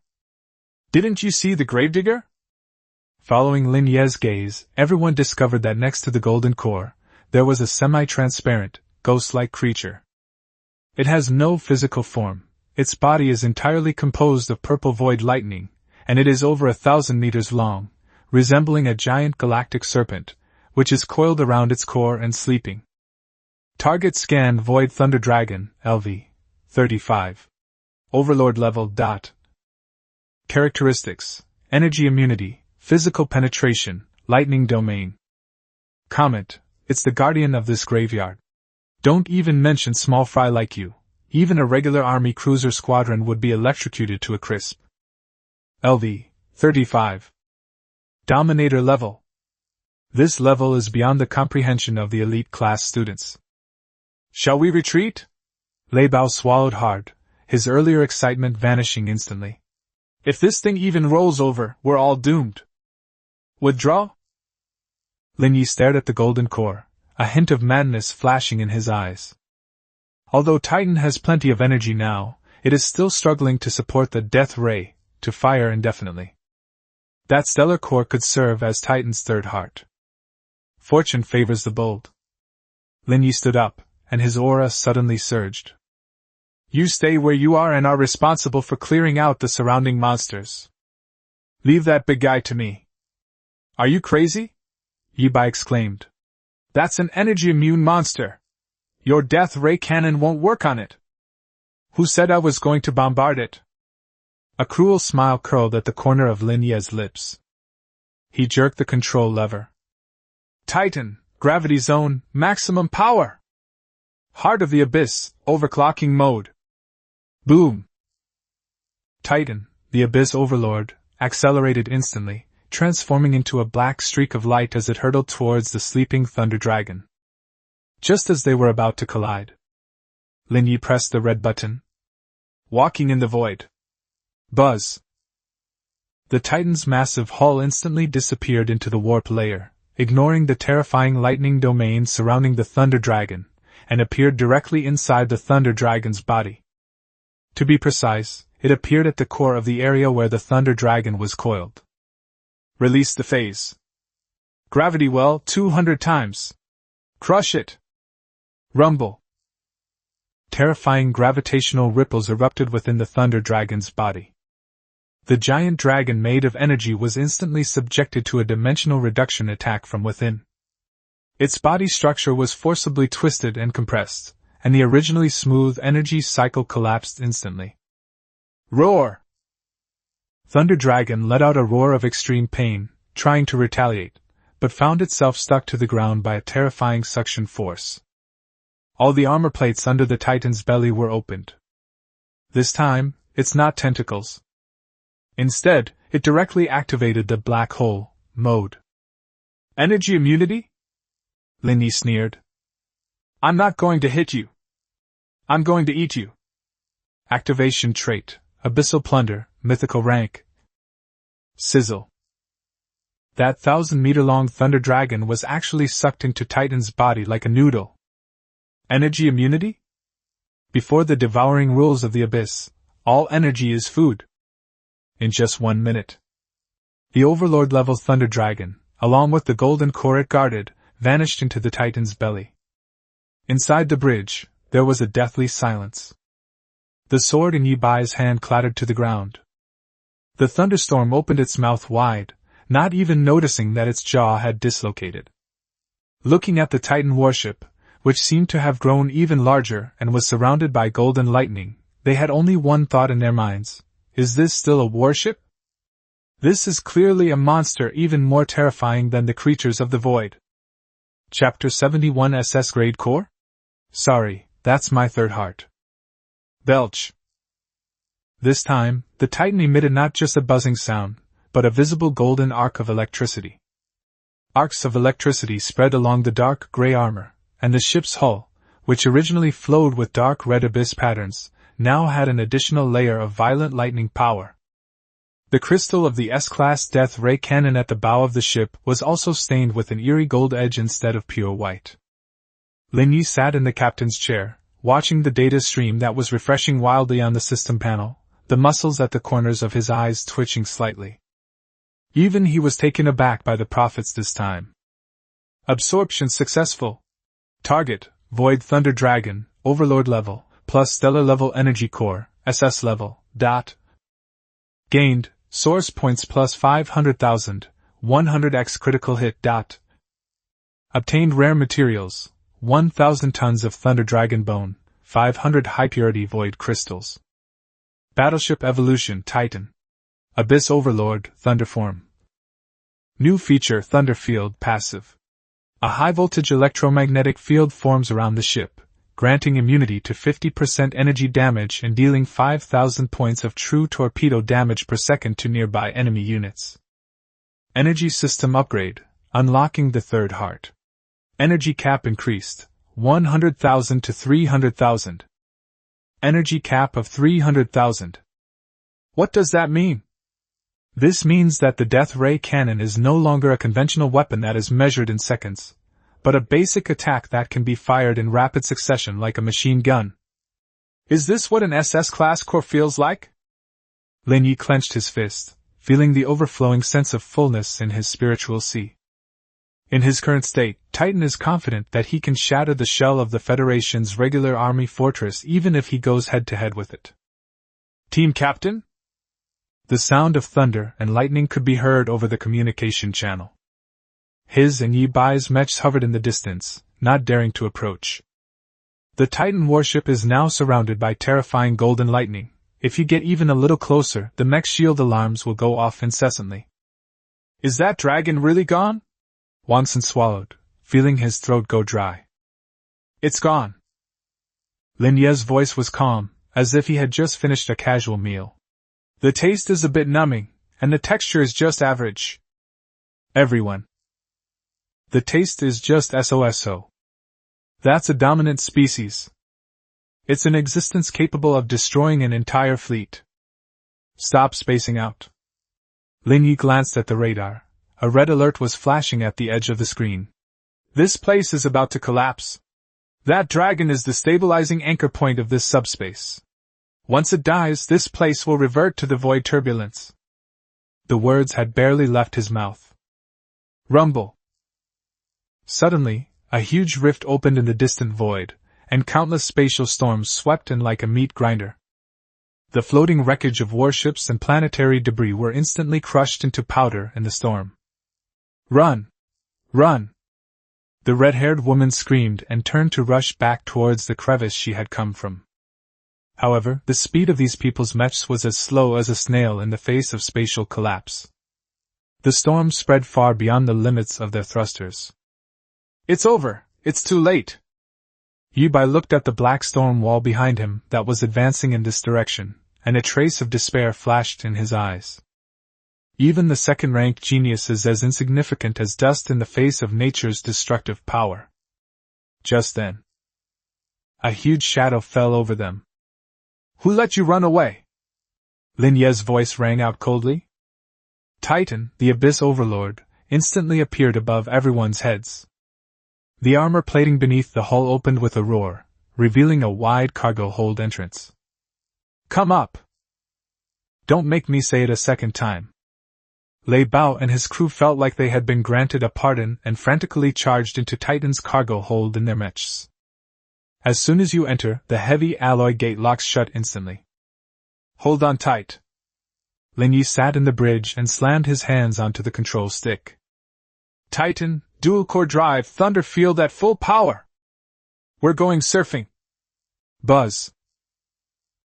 Speaker 1: Didn't you see the gravedigger? Following Lin Ye's gaze, everyone discovered that next to the golden core, there was a semi-transparent, ghost-like creature. It has no physical form, its body is entirely composed of purple void lightning, and it is over 1,000 meters long, resembling a giant galactic serpent, which is coiled around its core and sleeping. Target scanned Void Thunder Dragon, LV. 35. Overlord level. Characteristics: energy immunity, physical penetration, lightning domain. Comment: it's the guardian of this graveyard. Don't even mention small fry like you. Even a regular army cruiser squadron would be electrocuted to a crisp. LV. 35. Dominator level. This level is beyond the comprehension of the elite class students. Shall we retreat? Lei Bao swallowed hard, his earlier excitement vanishing instantly. If this thing even rolls over, we're all doomed. Withdraw? Lin Ye stared at the golden core, a hint of madness flashing in his eyes. Although Titan has plenty of energy now, it is still struggling to support the death ray, to fire indefinitely. That stellar core could serve as Titan's third heart. Fortune favors the bold. Lin Ye stood up, and his aura suddenly surged. You stay where you are and are responsible for clearing out the surrounding monsters. Leave that big guy to me. Are you crazy? Ye Bai exclaimed. That's an energy-immune monster. Your death ray cannon won't work on it. Who said I was going to bombard it? A cruel smile curled at the corner of Lin Ye's lips. He jerked the control lever. Titan, gravity zone, maximum power! Heart of the abyss, overclocking mode. Boom! Titan, the abyss overlord, accelerated instantly, transforming into a black streak of light as it hurtled towards the sleeping thunder dragon. Just as they were about to collide, Lin Ye pressed the red button. Walking in the void. Buzz! The Titan's massive hull instantly disappeared into the warp layer, ignoring the terrifying lightning domain surrounding the Thunder Dragon, and appeared directly inside the Thunder Dragon's body. To be precise, it appeared at the core of the area where the Thunder Dragon was coiled. Release the phase. Gravity well 200 times. Crush it. Rumble. Terrifying gravitational ripples erupted within the Thunder Dragon's body. The giant dragon made of energy was instantly subjected to a dimensional reduction attack from within. Its body structure was forcibly twisted and compressed, and the originally smooth energy cycle collapsed instantly. Roar! Thunder Dragon let out a roar of extreme pain, trying to retaliate, but found itself stuck to the ground by a terrifying suction force. All the armor plates under the Titan's belly were opened. This time, it's not tentacles. Instead, it directly activated the black hole mode. Energy immunity? Lin Ye sneered. I'm not going to hit you. I'm going to eat you. Activation trait, Abyssal Plunder, mythical rank. Sizzle. That 1,000-meter-long thunder dragon was actually sucked into Titan's body like a noodle. Energy immunity? Before the devouring rules of the abyss, all energy is food. In just 1 minute. The Overlord-level thunder dragon, along with the golden core it guarded, vanished into the Titan's belly. Inside the bridge, there was a deathly silence. The sword in Ye Bai's hand clattered to the ground. The thunderstorm opened its mouth wide, not even noticing that its jaw had dislocated. Looking at the Titan warship, which seemed to have grown even larger and was surrounded by golden lightning, they had only one thought in their minds: is this still a warship? This is clearly a monster even more terrifying than the creatures of the void. Chapter 71 SS Grade Core? Sorry, that's my third heart. Belch. This time, the Titan emitted not just a buzzing sound, but a visible golden arc of electricity. Arcs of electricity spread along the dark gray armor, and the ship's hull, which originally flowed with dark red abyss patterns, now had an additional layer of violent lightning power. The crystal of the S-class death ray cannon at the bow of the ship was also stained with an eerie gold edge instead of pure white. Lin Ye sat in the captain's chair, watching the data stream that was refreshing wildly on the system panel, the muscles at the corners of his eyes twitching slightly. Even he was taken aback by the profits this time. Absorption successful. Target, Void Thunder Dragon, Overlord level, plus Stellar level Energy Core, SS level, dot. Gained, Source points plus 500,000, 100x critical hit, dot. Obtained rare materials, 1,000 tons of Thunder Dragon bone, 500 high-purity void crystals. Battleship Evolution Titan. Abyss Overlord, Thunder Form. New feature Thunder Field Passive. A high-voltage electromagnetic field forms around the ship, granting immunity to 50% energy damage and dealing 5,000 points of true torpedo damage per second to nearby enemy units. Energy System Upgrade, unlocking the third heart. Energy cap increased, 100,000 to 300,000. Energy cap of 300,000. What does that mean? This means that the death ray cannon is no longer a conventional weapon that is measured in seconds, but a basic attack that can be fired in rapid succession like a machine gun. Is this what an SS-class core feels like? Lin Ye clenched his fist, feeling the overflowing sense of fullness in his spiritual sea. In his current state, Titan is confident that he can shatter the shell of the Federation's regular army fortress even if he goes head-to-head with it. Team Captain? The sound of thunder and lightning could be heard over the communication channel. His and Ye Bai's mechs hovered in the distance, not daring to approach. The Titan warship is now surrounded by terrifying golden lightning. If you get even a little closer, the mech shield alarms will go off incessantly. Is that dragon really gone? Wangsun swallowed, feeling his throat go dry. It's gone. Lin Ye's voice was calm, as if he had just finished a casual meal. The taste is a bit numbing, and the texture is just average. Everyone. The taste is just SOSO. That's a dominant species. It's an existence capable of destroying an entire fleet. Stop spacing out. Lin Ye glanced at the radar. A red alert was flashing at the edge of the screen. This place is about to collapse. That dragon is the stabilizing anchor point of this subspace. Once it dies, this place will revert to the void turbulence. The words had barely left his mouth. Rumble. Suddenly, a huge rift opened in the distant void, and countless spatial storms swept in like a meat grinder. The floating wreckage of warships and planetary debris were instantly crushed into powder in the storm. Run! Run! The red-haired woman screamed and turned to rush back towards the crevice she had come from. However, the speed of these people's mechs was as slow as a snail in the face of spatial collapse. The storm spread far beyond the limits of their thrusters. It's over! It's too late! Ye Bai looked at the black storm wall behind him that was advancing in this direction, and a trace of despair flashed in his eyes. Even the second-ranked genius is as insignificant as dust in the face of nature's destructive power. Just then, A huge shadow fell over them. Who let you run away? Lin Ye's voice rang out coldly. Titan, the Abyss Overlord, instantly appeared above everyone's heads. The armor plating beneath the hull opened with a roar, revealing a wide cargo hold entrance. Come up! Don't make me say it a second time. Lei Bao and his crew felt like they had been granted a pardon and frantically charged into Titan's cargo hold in their mechs. As soon as you enter, the heavy alloy gate locks shut instantly. Hold on tight. Lin Ye sat in the bridge and slammed his hands onto the control stick. Titan, dual-core drive, thunder field at full power! We're going surfing! Buzz!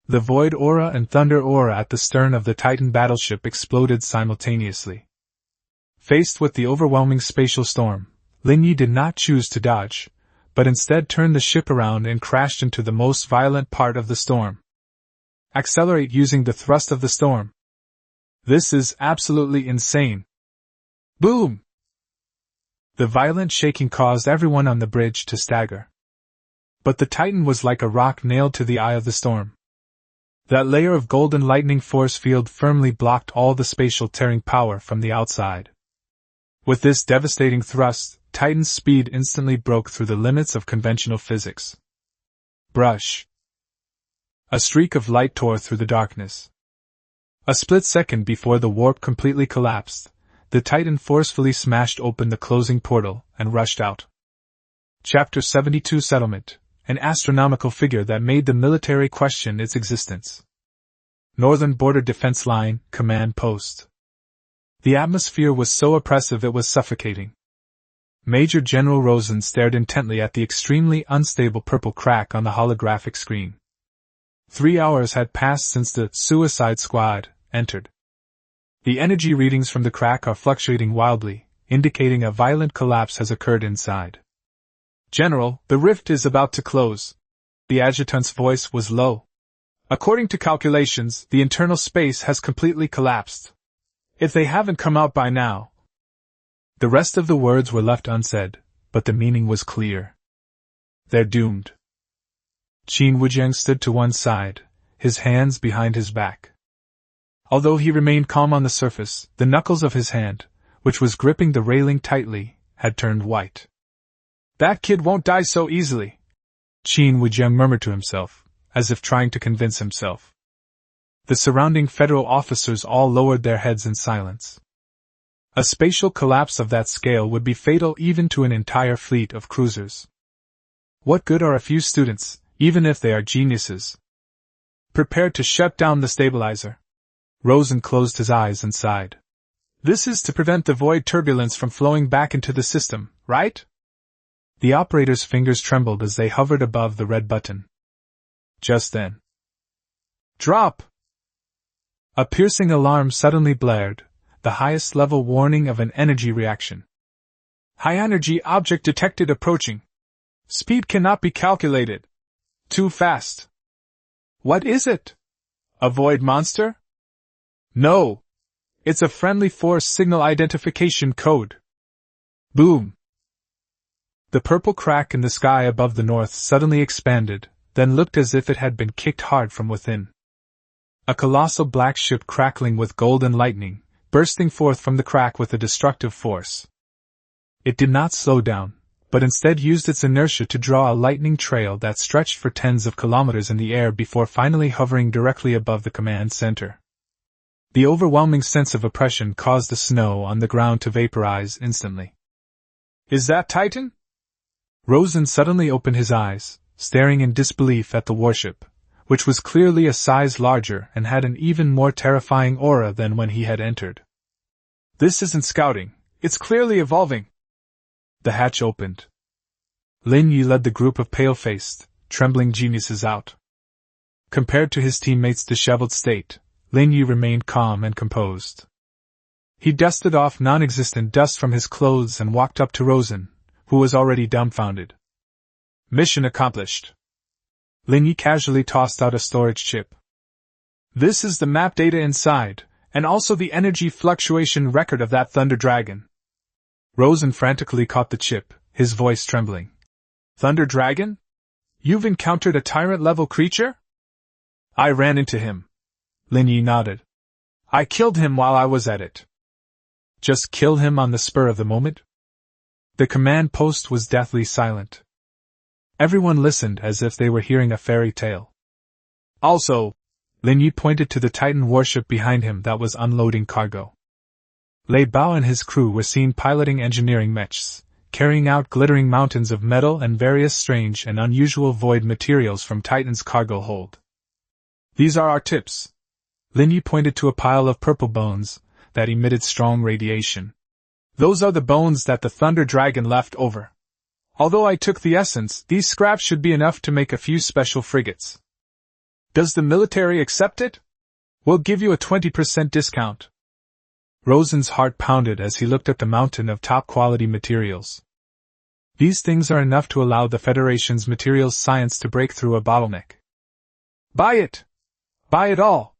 Speaker 1: The void aura and thunder aura at the stern of the Titan battleship exploded simultaneously. Faced with the overwhelming spatial storm, Lin Ye did not choose to dodge, but instead turned the ship around and crashed into the most violent part of the storm. Accelerate using the thrust of the storm. This is absolutely insane. Boom! The violent shaking caused everyone on the bridge to stagger. But the Titan was like a rock nailed to the eye of the storm. That layer of golden lightning force field firmly blocked all the spatial tearing power from the outside. With this devastating thrust, Titan's speed instantly broke through the limits of conventional physics. Brush. A streak of light tore through the darkness. A split second before the warp completely collapsed, the Titan forcefully smashed open the closing portal and rushed out. Chapter 72 Settlement. An astronomical figure that made the military question its existence. Northern Border Defense Line, Command Post. The atmosphere was so oppressive it was suffocating. Major General Rosen stared intently at the extremely unstable purple crack on the holographic screen. 3 hours had passed since the Suicide Squad entered. The energy readings from the crack are fluctuating wildly, indicating a violent collapse has occurred inside. General, the rift is about to close. The adjutant's voice was low. According to calculations, the internal space has completely collapsed. If they haven't come out by now. The rest of the words were left unsaid, but the meaning was clear. They're doomed. Qin Wujiang stood to one side, his hands behind his back. Although he remained calm on the surface, the knuckles of his hand, which was gripping the railing tightly, had turned white. That kid won't die so easily, Qin Wujiang murmured to himself, as if trying to convince himself. The surrounding federal officers all lowered their heads in silence. A spatial collapse of that scale would be fatal even to an entire fleet of cruisers. What good are a few students, even if they are geniuses? Prepare to shut down the stabilizer. Rosen closed his eyes and sighed. This is to prevent the void turbulence from flowing back into the system, right? The operator's fingers trembled as they hovered above the red button. Just then. Drop! A piercing alarm suddenly blared, the highest level warning of an energy reaction. High-energy object detected approaching. Speed cannot be calculated. Too fast. What is it? A void monster? No. It's a friendly force signal identification code. Boom. The purple crack in the sky above the north suddenly expanded, then looked as if it had been kicked hard from within. A colossal black ship crackling with golden lightning, bursting forth from the crack with a destructive force. It did not slow down, but instead used its inertia to draw a lightning trail that stretched for tens of kilometers in the air before finally hovering directly above the command center. The overwhelming sense of oppression caused the snow on the ground to vaporize instantly. Is that Titan? Rosen suddenly opened his eyes, staring in disbelief at the warship, which was clearly a size larger and had an even more terrifying aura than when he had entered. This isn't scouting, it's clearly evolving. The hatch opened. Lin Ye led the group of pale-faced, trembling geniuses out. Compared to his teammates' disheveled state, Lin Ye remained calm and composed. He dusted off non-existent dust from his clothes and walked up to Rosen, who was already dumbfounded. Mission accomplished. Lin Ye casually tossed out a storage chip. This is the map data inside, and also the energy fluctuation record of that Thunder Dragon. Rosen frantically caught the chip, his voice trembling. Thunder Dragon? You've encountered a tyrant-level creature? I ran into him. Lin Ye nodded. I killed him while I was at it. Just kill him on the spur of the moment? The command post was deathly silent. Everyone listened as if they were hearing a fairy tale. Also, Lin Ye pointed to the Titan warship behind him that was unloading cargo. Lei Bao and his crew were seen piloting engineering mechs, carrying out glittering mountains of metal and various strange and unusual void materials from Titan's cargo hold. These are our tips. Lin Ye pointed to a pile of purple bones that emitted strong radiation. Those are the bones that the Thunder Dragon left over. Although I took the essence, these scraps should be enough to make a few special frigates. Does the military accept it? We'll give you a 20% discount. Rosen's heart pounded as he looked at the mountain of top-quality materials. These things are enough to allow the Federation's materials science to break through a bottleneck. Buy it! Buy it all!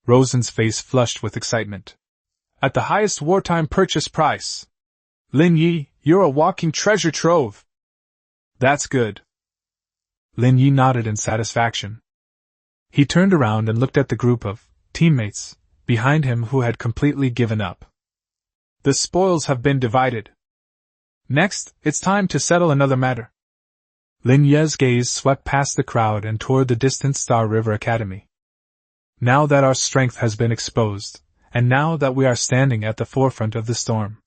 Speaker 1: Rosen's face flushed with excitement. At the highest wartime purchase price. Lin Ye, you're a walking treasure trove. That's good. Lin Ye nodded in satisfaction. He turned around and looked at the group of teammates behind him who had completely given up. The spoils have been divided. Next, it's time to settle another matter. Lin Ye's gaze swept past the crowd and toward the distant Star River Academy. Now that our strength has been exposed, and now that we are standing at the forefront of the storm,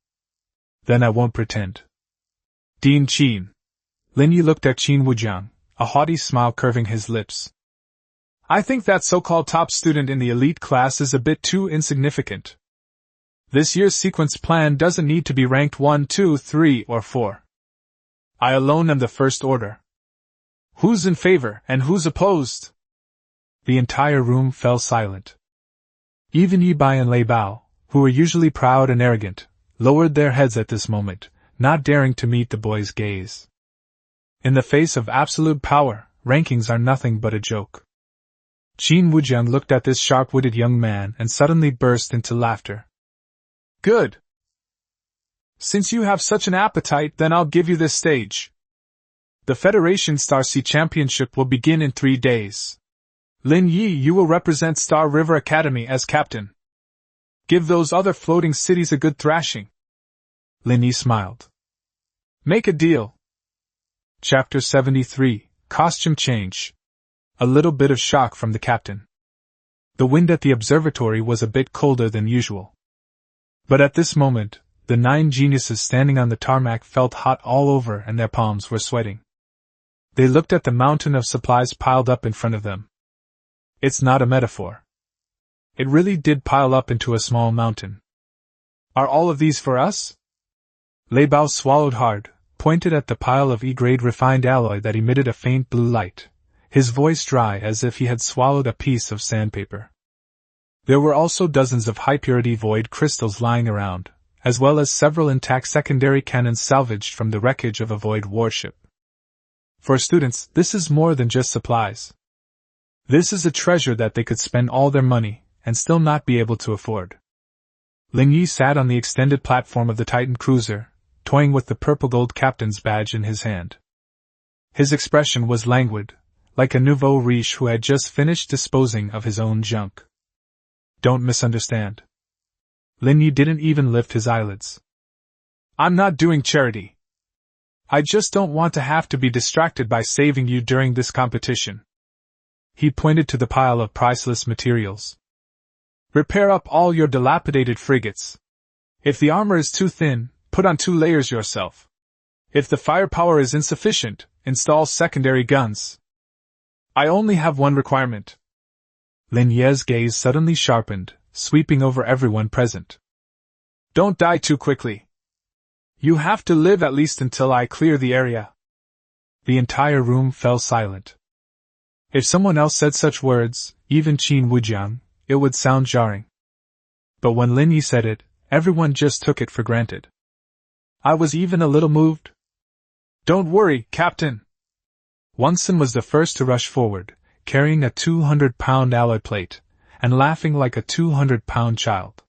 Speaker 1: then I won't pretend. Dean Qin. Lin Ye looked at Qin Wujiang, a haughty smile curving his lips. I think that so-called top student in the elite class is a bit too insignificant. This year's sequence plan doesn't need to be ranked 1, 2, 3, or 4. I alone am the first order. Who's in favor and who's opposed? The entire room fell silent. Even Yi Bai and Lei Bao, who were usually proud and arrogant, lowered their heads at this moment, not daring to meet the boy's gaze. In the face of absolute power, rankings are nothing but a joke. Qin Wujiang looked at this sharp-witted young man and suddenly burst into laughter. Good! Since you have such an appetite, then I'll give you this stage. The Federation Star Sea Championship will begin in 3 days. Lin Ye, you will represent Star River Academy as captain. Give those other floating cities a good thrashing. Lin Ye smiled. Make a deal. Chapter 73, Costume Change. A little bit of shock from the captain. The wind at the observatory was a bit colder than usual. But at this moment, the 9 geniuses standing on the tarmac felt hot all over and their palms were sweating. They looked at the mountain of supplies piled up in front of them. It's not a metaphor. It really did pile up into a small mountain. Are all of these for us? Lei Bao swallowed hard, pointed at the pile of E-grade refined alloy that emitted a faint blue light, his voice dry as if he had swallowed a piece of sandpaper. There were also dozens of high-purity void crystals lying around, as well as several intact secondary cannons salvaged from the wreckage of a void warship. For students, this is more than just supplies. This is a treasure that they could spend all their money and still not be able to afford. Lin Ye sat on the extended platform of the Titan cruiser, toying with the purple gold captain's badge in his hand. His expression was languid, like a nouveau riche who had just finished disposing of his own junk. Don't misunderstand. Lin Ye didn't even lift his eyelids. I'm not doing charity. I just don't want to have to be distracted by saving you during this competition. He pointed to the pile of priceless materials. Repair up all your dilapidated frigates. If the armor is too thin, put on 2 layers yourself. If the firepower is insufficient, install secondary guns. I only have one requirement. Lin Ye's gaze suddenly sharpened, sweeping over everyone present. Don't die too quickly. You have to live at least until I clear the area. The entire room fell silent. If someone else said such words, even Qin Wujiang, it would sound jarring. But when Lin Ye said it, everyone just took it for granted. I was even a little moved. Don't worry, Captain. Wonson was the first to rush forward, carrying a 200-pound alloy plate, and laughing like a 200-pound child.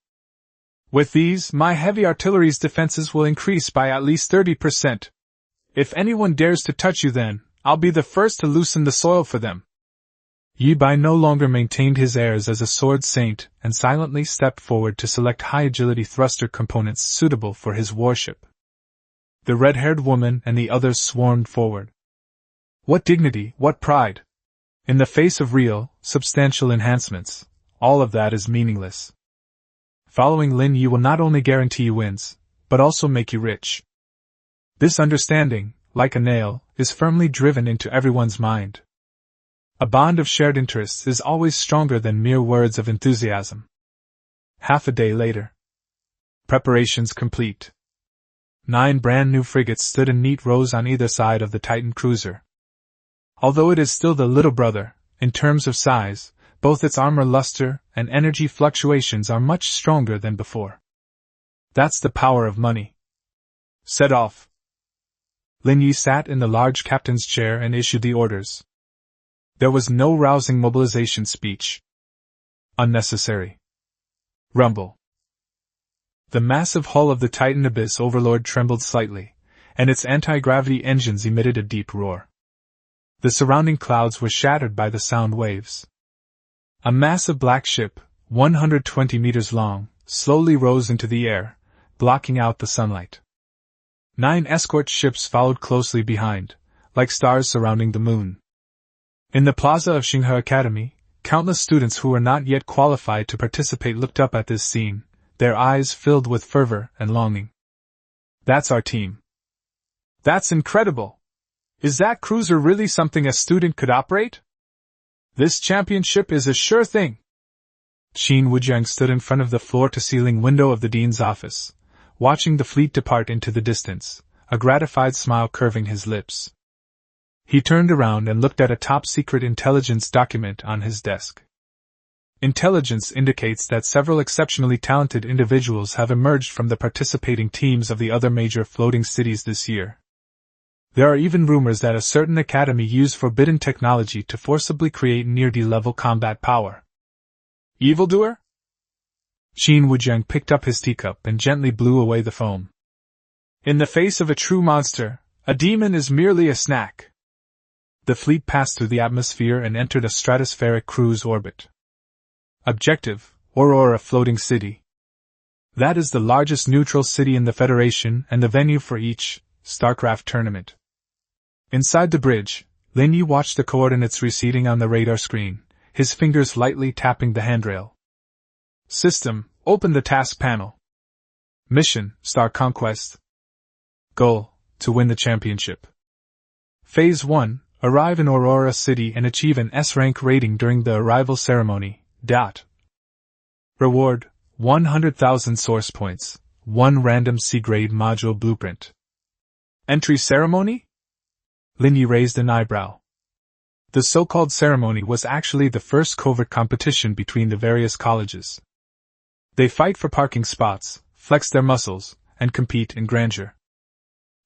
Speaker 1: With these, my heavy artillery's defenses will increase by at least 30%. If anyone dares to touch you then, I'll be the first to loosen the soil for them. Yi Bai no longer maintained his airs as a sword saint and silently stepped forward to select high-agility thruster components suitable for his warship. The red-haired woman and the others swarmed forward. What dignity, what pride! In the face of real, substantial enhancements, all of that is meaningless. Following Lin Ye will not only guarantee you wins, but also make you rich. This understanding, like a nail, is firmly driven into everyone's mind. A bond of shared interests is always stronger than mere words of enthusiasm. Half a day later. Preparations complete. 9 brand new frigates stood in neat rows on either side of the Titan cruiser. Although it is still the little brother, in terms of size, both its armor luster and energy fluctuations are much stronger than before. That's the power of money. Set off. Lin Ye sat in the large captain's chair and issued the orders. There was no rousing mobilization speech. Unnecessary. Rumble. The massive hull of the Titan Abyss Overlord trembled slightly, and its anti-gravity engines emitted a deep roar. The surrounding clouds were shattered by the sound waves. A massive black ship, 120 meters long, slowly rose into the air, blocking out the sunlight. 9 escort ships followed closely behind, like stars surrounding the moon. In the plaza of Xinghe Academy, countless students who were not yet qualified to participate looked up at this scene, their eyes filled with fervor and longing. That's our team. That's incredible! Is that cruiser really something a student could operate? This championship is a sure thing. Qin Wujiang stood in front of the floor-to-ceiling window of the dean's office, watching the fleet depart into the distance, a gratified smile curving his lips. He turned around and looked at a top-secret intelligence document on his desk. Intelligence indicates that several exceptionally talented individuals have emerged from the participating teams of the other major floating cities this year. There are even rumors that a certain academy used forbidden technology to forcibly create near-D-level combat power. Evildoer? Qin Wujiang picked up his teacup and gently blew away the foam. In the face of a true monster, a demon is merely a snack. The fleet passed through the atmosphere and entered a stratospheric cruise orbit. Objective: Aurora Floating City. That is the largest neutral city in the Federation and the venue for each StarCraft tournament. Inside the bridge, Lin Ye watched the coordinates receding on the radar screen, his fingers lightly tapping the handrail. System: open the task panel. Mission: Star Conquest. Goal: to win the championship. Phase 1: arrive in Aurora City and achieve an S-rank rating during the arrival ceremony. Reward: 100,000 source points, 1 random C-grade module blueprint. Entry ceremony? Lin Ye raised an eyebrow. The so-called ceremony was actually the first covert competition between the various colleges. They fight for parking spots, flex their muscles, and compete in grandeur.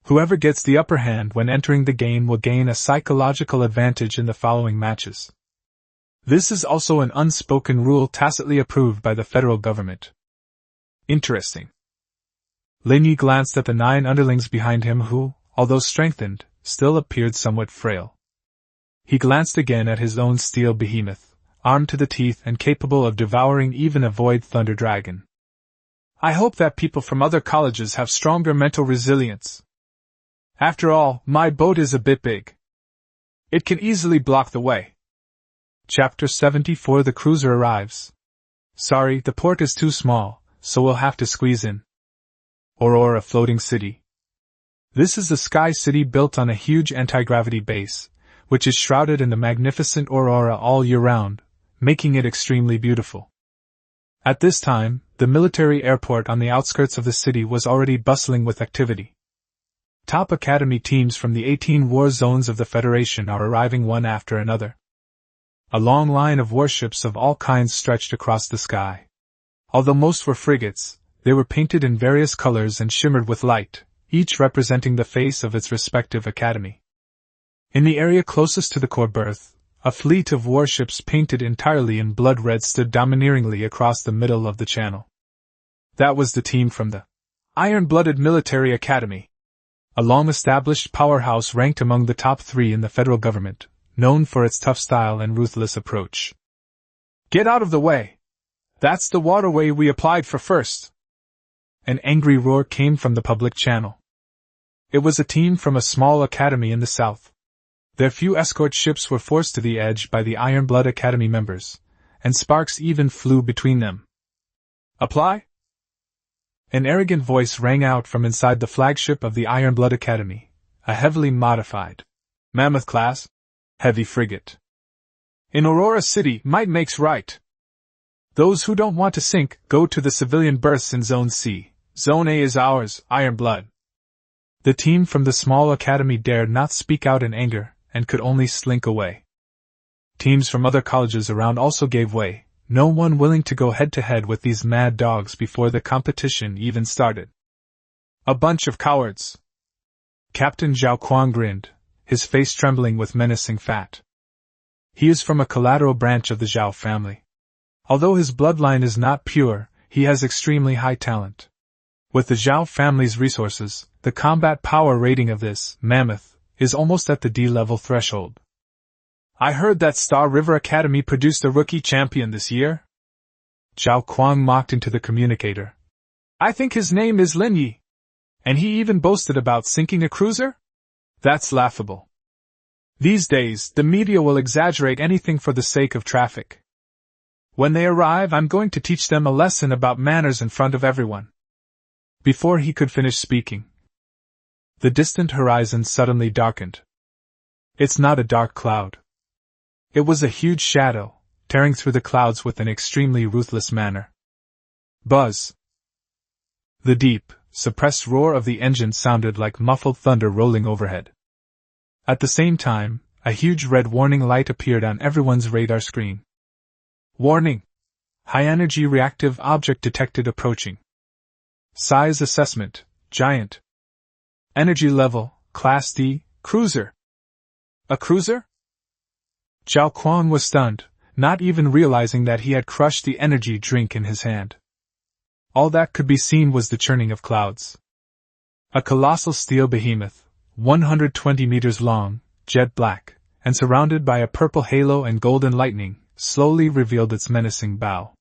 Speaker 1: Whoever gets the upper hand when entering the game will gain a psychological advantage in the following matches. This is also an unspoken rule tacitly approved by the federal government. Interesting. Lin Ye glanced at the 9 underlings behind him who, although strengthened, still appeared somewhat frail. He glanced again at his own steel behemoth, armed to the teeth and capable of devouring even a void thunder dragon. I hope that people from other colleges have stronger mental resilience. After all, my boat is a bit big. It can easily block the way. Chapter 74: The cruiser arrives. Sorry, the port is too small, so we'll have to squeeze in. Aurora Floating City. This is a sky city built on a huge anti-gravity base, which is shrouded in the magnificent aurora all year round, making it extremely beautiful. At this time, the military airport on the outskirts of the city was already bustling with activity. Top academy teams from the 18 war zones of the Federation are arriving one after another. A long line of warships of all kinds stretched across the sky. Although most were frigates, they were painted in various colors and shimmered with light, each representing the face of its respective academy. In the area closest to the core berth, a fleet of warships painted entirely in blood red stood domineeringly across the middle of the channel. That was the team from the Iron-Blooded Military Academy. a long-established powerhouse ranked among the top 3 in the federal government, known for its tough style and ruthless approach. "Get out of the way! That's the waterway we applied for first!" An angry roar came from the public channel. It was a team from a small academy in the south. Their few escort ships were forced to the edge by the Ironblood Academy members, and sparks even flew between them. "Apply?" An arrogant voice rang out from inside the flagship of the Ironblood Academy, a heavily modified Mammoth-class heavy frigate. "In Aurora City, might makes right. Those who don't want to sink, go to the civilian berths in Zone C. Zone A is ours, Ironblood." The team from the small academy dared not speak out in anger, and could only slink away. Teams from other colleges around also gave way, no one willing to go head-to-head with these mad dogs before the competition even started. "A bunch of cowards!" Captain Zhao Tianyu grinned, his face trembling with menacing fat. He is from a collateral branch of the Zhao family. Although his bloodline is not pure, he has extremely high talent. With the Zhao family's resources, the combat power rating of this mammoth is almost at the D-level threshold. "I heard that Star River Academy produced a rookie champion this year?" Zhao Tianyu mocked into the communicator. "I think his name is Lin Ye. And he even boasted about sinking a cruiser? That's laughable. These days, the media will exaggerate anything for the sake of traffic. When they arrive, I'm going to teach them a lesson about manners in front of everyone." Before he could finish speaking, the distant horizon suddenly darkened. It's not a dark cloud. It was a huge shadow, tearing through the clouds with an extremely ruthless manner. Buzz! The deep, suppressed roar of the engine sounded like muffled thunder rolling overhead. At the same time, a huge red warning light appeared on everyone's radar screen. "Warning! High-energy reactive object detected approaching. Size assessment, giant. Energy level, Class D, cruiser." "A cruiser?" Zhao Tianyu was stunned, not even realizing that he had crushed the energy drink in his hand. All that could be seen was the churning of clouds. A colossal steel behemoth, 120 meters long, jet black, and surrounded by a purple halo and golden lightning, slowly revealed its menacing bow.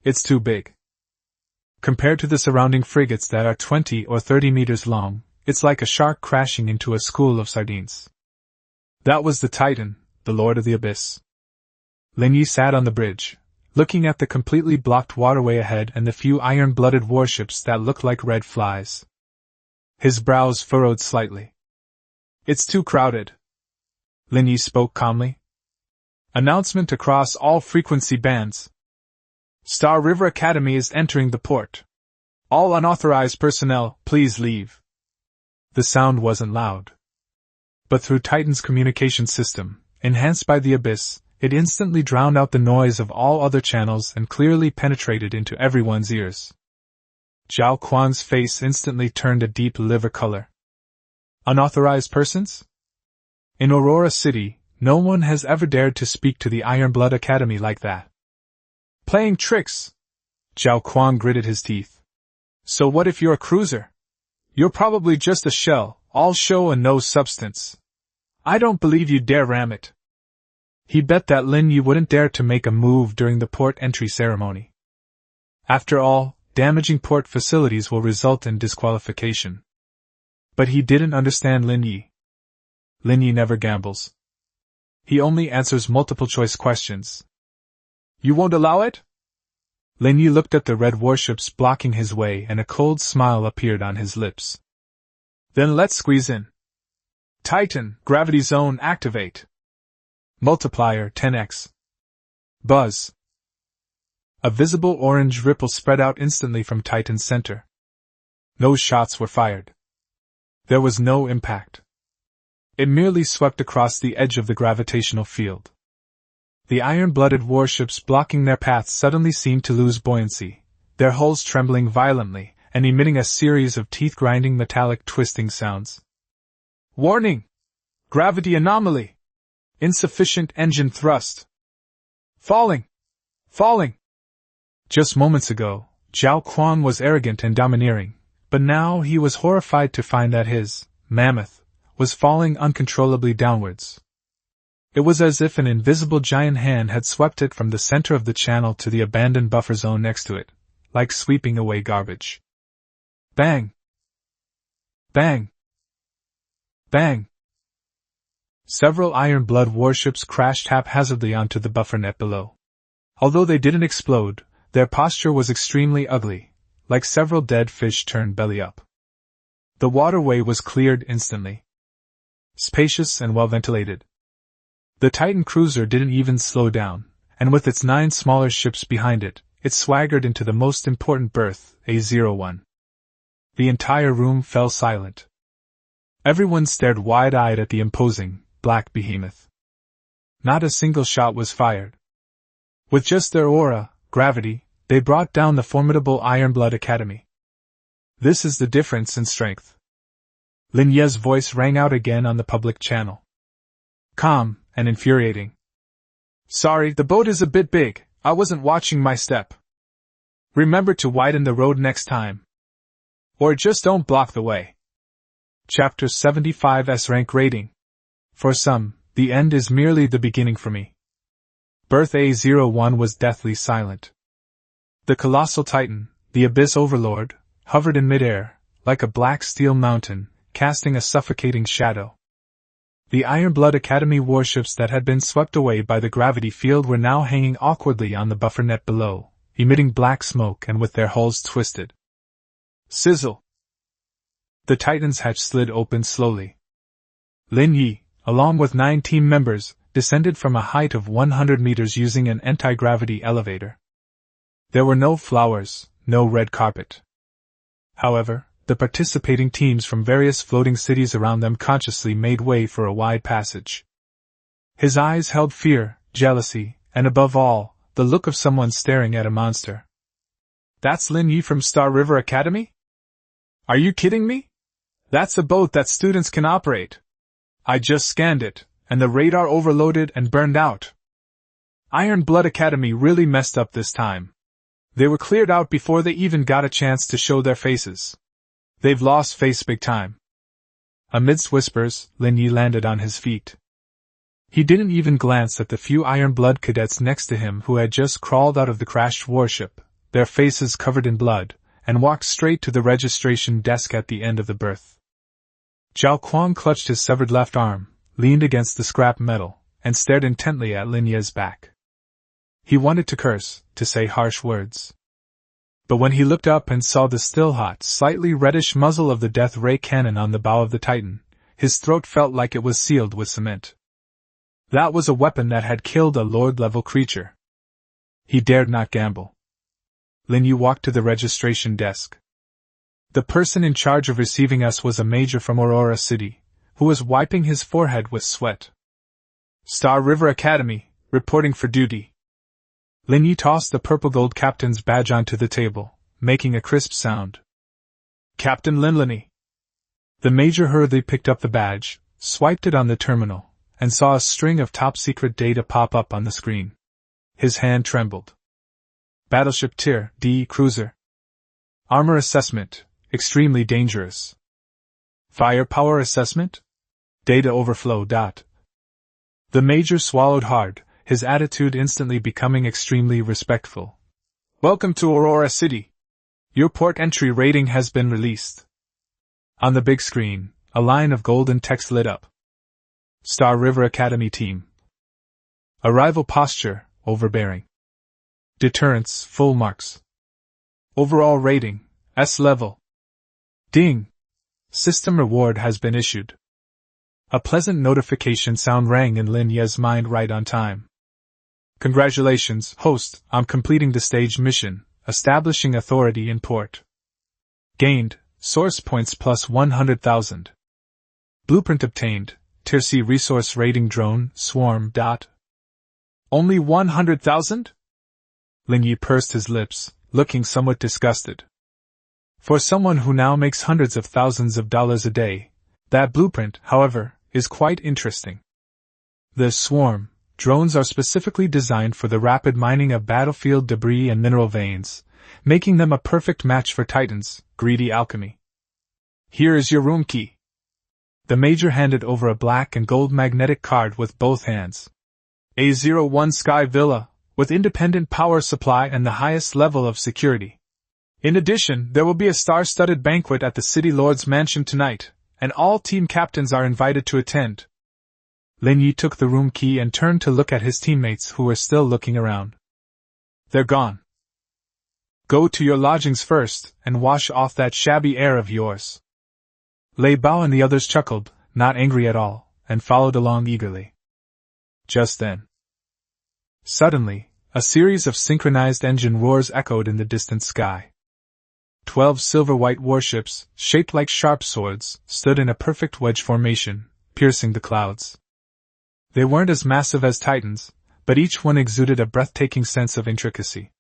Speaker 1: "It's too big. Compared to the surrounding frigates that are 20 or 30 meters long, it's like a shark crashing into a school of sardines." That was the Titan, the Lord of the Abyss. Lin Ye sat on the bridge, looking at the completely blocked waterway ahead and the few iron-blooded warships that looked like red flies. His brows furrowed slightly. "It's too crowded." Lin Ye spoke calmly. "Announcement across all frequency bands. Star River Academy is entering the port. All unauthorized personnel, please leave." The sound wasn't loud. But through Titan's communication system, enhanced by the Abyss, it instantly drowned out the noise of all other channels and clearly penetrated into everyone's ears. Zhao Tianyu's face instantly turned a deep liver color. "Unauthorized persons? In Aurora City, no one has ever dared to speak to the Ironblood Academy like that." "Playing tricks!" Zhao Tianyu gritted his teeth. "So what if you're a cruiser? You're probably just a shell, all show and no substance. I don't believe you dare ram it." He bet that Lin Ye wouldn't dare to make a move during the port entry ceremony. After all, damaging port facilities will result in disqualification. But he didn't understand Lin Ye. Lin Ye never gambles. He only answers multiple-choice questions. "You won't allow it?" Lin Ye looked at the red warships blocking his way and a cold smile appeared on his lips. "Then let's squeeze in. Titan, gravity zone activate. Multiplier 10x. Buzz." A visible orange ripple spread out instantly from Titan's center. No shots were fired. There was no impact. It merely swept across the edge of the gravitational field. The iron-blooded warships blocking their path suddenly seemed to lose buoyancy, their hulls trembling violently and emitting a series of teeth-grinding metallic twisting sounds. "Warning! Gravity anomaly! Insufficient engine thrust! Falling! Falling!" Just moments ago, Zhao Tianyu was arrogant and domineering, but now he was horrified to find that his mammoth was falling uncontrollably downwards. It was as if an invisible giant hand had swept it from the center of the channel to the abandoned buffer zone next to it, like sweeping away garbage. Bang! Bang! Bang! Several Iron Blood warships crashed haphazardly onto the buffer net below. Although they didn't explode, their posture was extremely ugly, like several dead fish turned belly up. The waterway was cleared instantly. Spacious and well ventilated. The Titan cruiser didn't even slow down, and with its 9 smaller ships behind it, it swaggered into the most important berth, A01. The entire room fell silent. Everyone stared wide-eyed at the imposing, black behemoth. Not a single shot was fired. With just their aura, gravity, they brought down the formidable Ironblood Academy. This is the difference in strength. Lin Ye's voice rang out again on the public channel. Calm and infuriating. Sorry, the boat is a bit big, I wasn't watching my step. Remember to widen the road next time. Or just don't block the way. Chapter 75 S-Rank Rating. For some, the end is merely the beginning for me. Berth A01 was deathly silent. The colossal titan, the Abyss Overlord, hovered in midair, like a black steel mountain, casting a suffocating shadow. The Ironblood Academy warships that had been swept away by the gravity field were now hanging awkwardly on the buffer net below, emitting black smoke and with their hulls twisted. Sizzle! The Titan's hatch slid open slowly. Lin Ye, along with 9 team members, descended from a height of 100 meters using an anti-gravity elevator. There were no flowers, no red carpet. However, the participating teams from various floating cities around them consciously made way for a wide passage. His eyes held fear, jealousy, and above all, the look of someone staring at a monster. That's Lin Ye from Star River Academy? Are you kidding me? That's a boat that students can operate. I just scanned it, and the radar overloaded and burned out. Iron Blood Academy really messed up this time. They were cleared out before they even got a chance to show their faces. They've lost face big time. Amidst whispers, Lin Ye landed on his feet. He didn't even glance at the few Iron Blood cadets next to him who had just crawled out of the crashed warship, their faces covered in blood, and walked straight to the registration desk at the end of the berth. Zhao Kuang clutched his severed left arm, leaned against the scrap metal, and stared intently at Lin Ye's back. He wanted to curse, to say harsh words. But when he looked up and saw the still-hot, slightly reddish muzzle of the death ray cannon on the bow of the Titan, his throat felt like it was sealed with cement. That was a weapon that had killed a Lord-level creature. He dared not gamble. Lin Ye walked to the registration desk. The person in charge of receiving us was a major from Aurora City, who was wiping his forehead with sweat. Star River Academy, reporting for duty. Lin Ye tossed the purple-gold captain's badge onto the table, making a crisp sound. Captain Lin Ye. The major hurriedly picked up the badge, swiped it on the terminal, and saw a string of top-secret data pop up on the screen. His hand trembled. Battleship Tier D Cruiser. Armor Assessment, extremely dangerous. Firepower Assessment? Data overflow. The major swallowed hard, his attitude instantly becoming extremely respectful. Welcome to Aurora City. Your port entry rating has been released. On the big screen, a line of golden text lit up. Star River Academy Team. Arrival posture, overbearing. Deterrence, full marks. Overall rating, S level. Ding! System reward has been issued. A pleasant notification sound rang in Lin Ye's mind right on time. Congratulations, host, on completing the stage mission, establishing authority in port. Gained, source points plus 100,000. Blueprint obtained, Tier C resource rating drone, swarm. Only 100,000? Lin Ye pursed his lips, looking somewhat disgusted. For someone who now makes hundreds of thousands of dollars a day, that blueprint, however, is quite interesting. The swarm drones are specifically designed for the rapid mining of battlefield debris and mineral veins, making them a perfect match for Titan's greedy alchemy. Here is your room key. The Major handed over a black and gold magnetic card with both hands. A01 Sky Villa, with independent power supply and the highest level of security. In addition, there will be a star-studded banquet at the City Lord's mansion tonight, and all team captains are invited to attend. Lin Ye took the room key and turned to look at his teammates who were still looking around. They're gone. Go to your lodgings first, and wash off that shabby air of yours. Lei Bao and the others chuckled, not angry at all, and followed along eagerly. Just then, suddenly, a series of synchronized engine roars echoed in the distant sky. 12 silver-white warships, shaped like sharp swords, stood in a perfect wedge formation, piercing the clouds. They weren't as massive as Titans, but each one exuded a breathtaking sense of intricacy.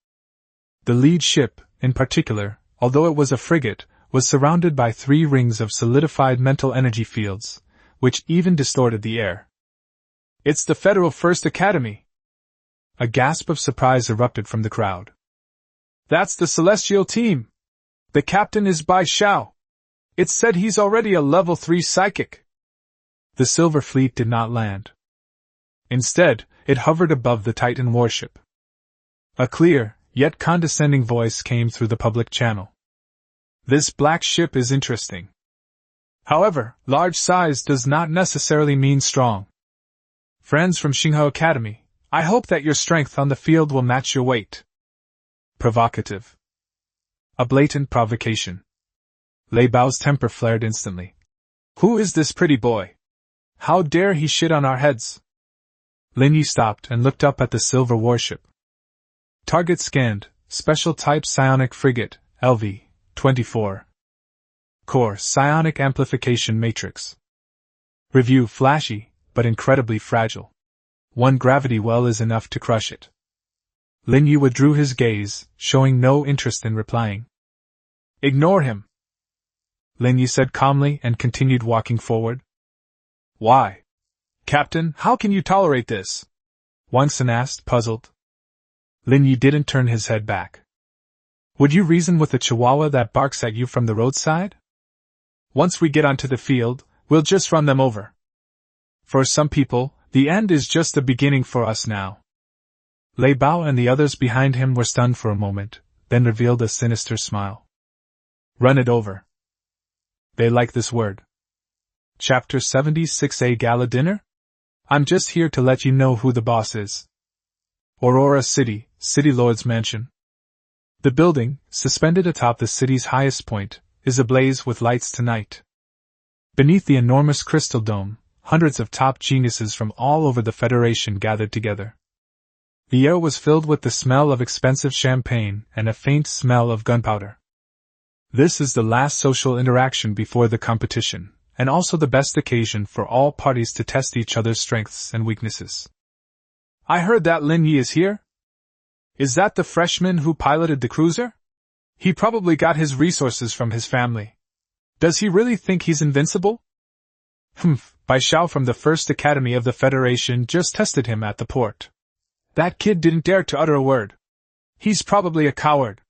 Speaker 1: The lead ship, in particular, although it was a frigate, was surrounded by 3 rings of solidified mental energy fields, which even distorted the air. It's the Federal First Academy! A gasp of surprise erupted from the crowd. That's the Celestial team! The captain is Bai Xiao! It's said he's already a level 3 psychic! The Silver Fleet did not land. Instead, it hovered above the Titan warship. A clear, yet condescending voice came through the public channel. This black ship is interesting. However, large size does not necessarily mean strong. Friends from Xinghe Academy, I hope that your strength on the field will match your weight. Provocative. A blatant provocation. Lei Bao's temper flared instantly. Who is this pretty boy? How dare he shit on our heads? Lin Ye stopped and looked up at the silver warship. Target scanned, special type psionic frigate, LV-24. Core psionic amplification matrix. Review flashy, but incredibly fragile. 1 gravity well is enough to crush it. Lin Ye withdrew his gaze, showing no interest in replying. Ignore him, Lin Ye said calmly and continued walking forward. Why? Captain, how can you tolerate this? Wang Sun asked, puzzled. Lin Ye didn't turn his head back. Would you reason with the chihuahua that barks at you from the roadside? Once we get onto the field, we'll just run them over. For some people, the end is just the beginning for us now. Lei Bao and the others behind him were stunned for a moment, then revealed a sinister smile. Run it over. They like this word. Chapter 76A Gala Dinner? I'm just here to let you know who the boss is. Aurora City, City Lord's mansion. The building, suspended atop the city's highest point, is ablaze with lights tonight. Beneath the enormous crystal dome, hundreds of top geniuses from all over the Federation gathered together. The air was filled with the smell of expensive champagne and a faint smell of gunpowder. This is the last social interaction before the competition, and also the best occasion for all parties to test each other's strengths and weaknesses. I heard that Lin Ye is here? Is that the freshman who piloted the cruiser? He probably got his resources from his family. Does he really think he's invincible? Bai Xiao from the First Academy of the Federation just tested him at the port. That kid didn't dare to utter a word. He's probably a coward.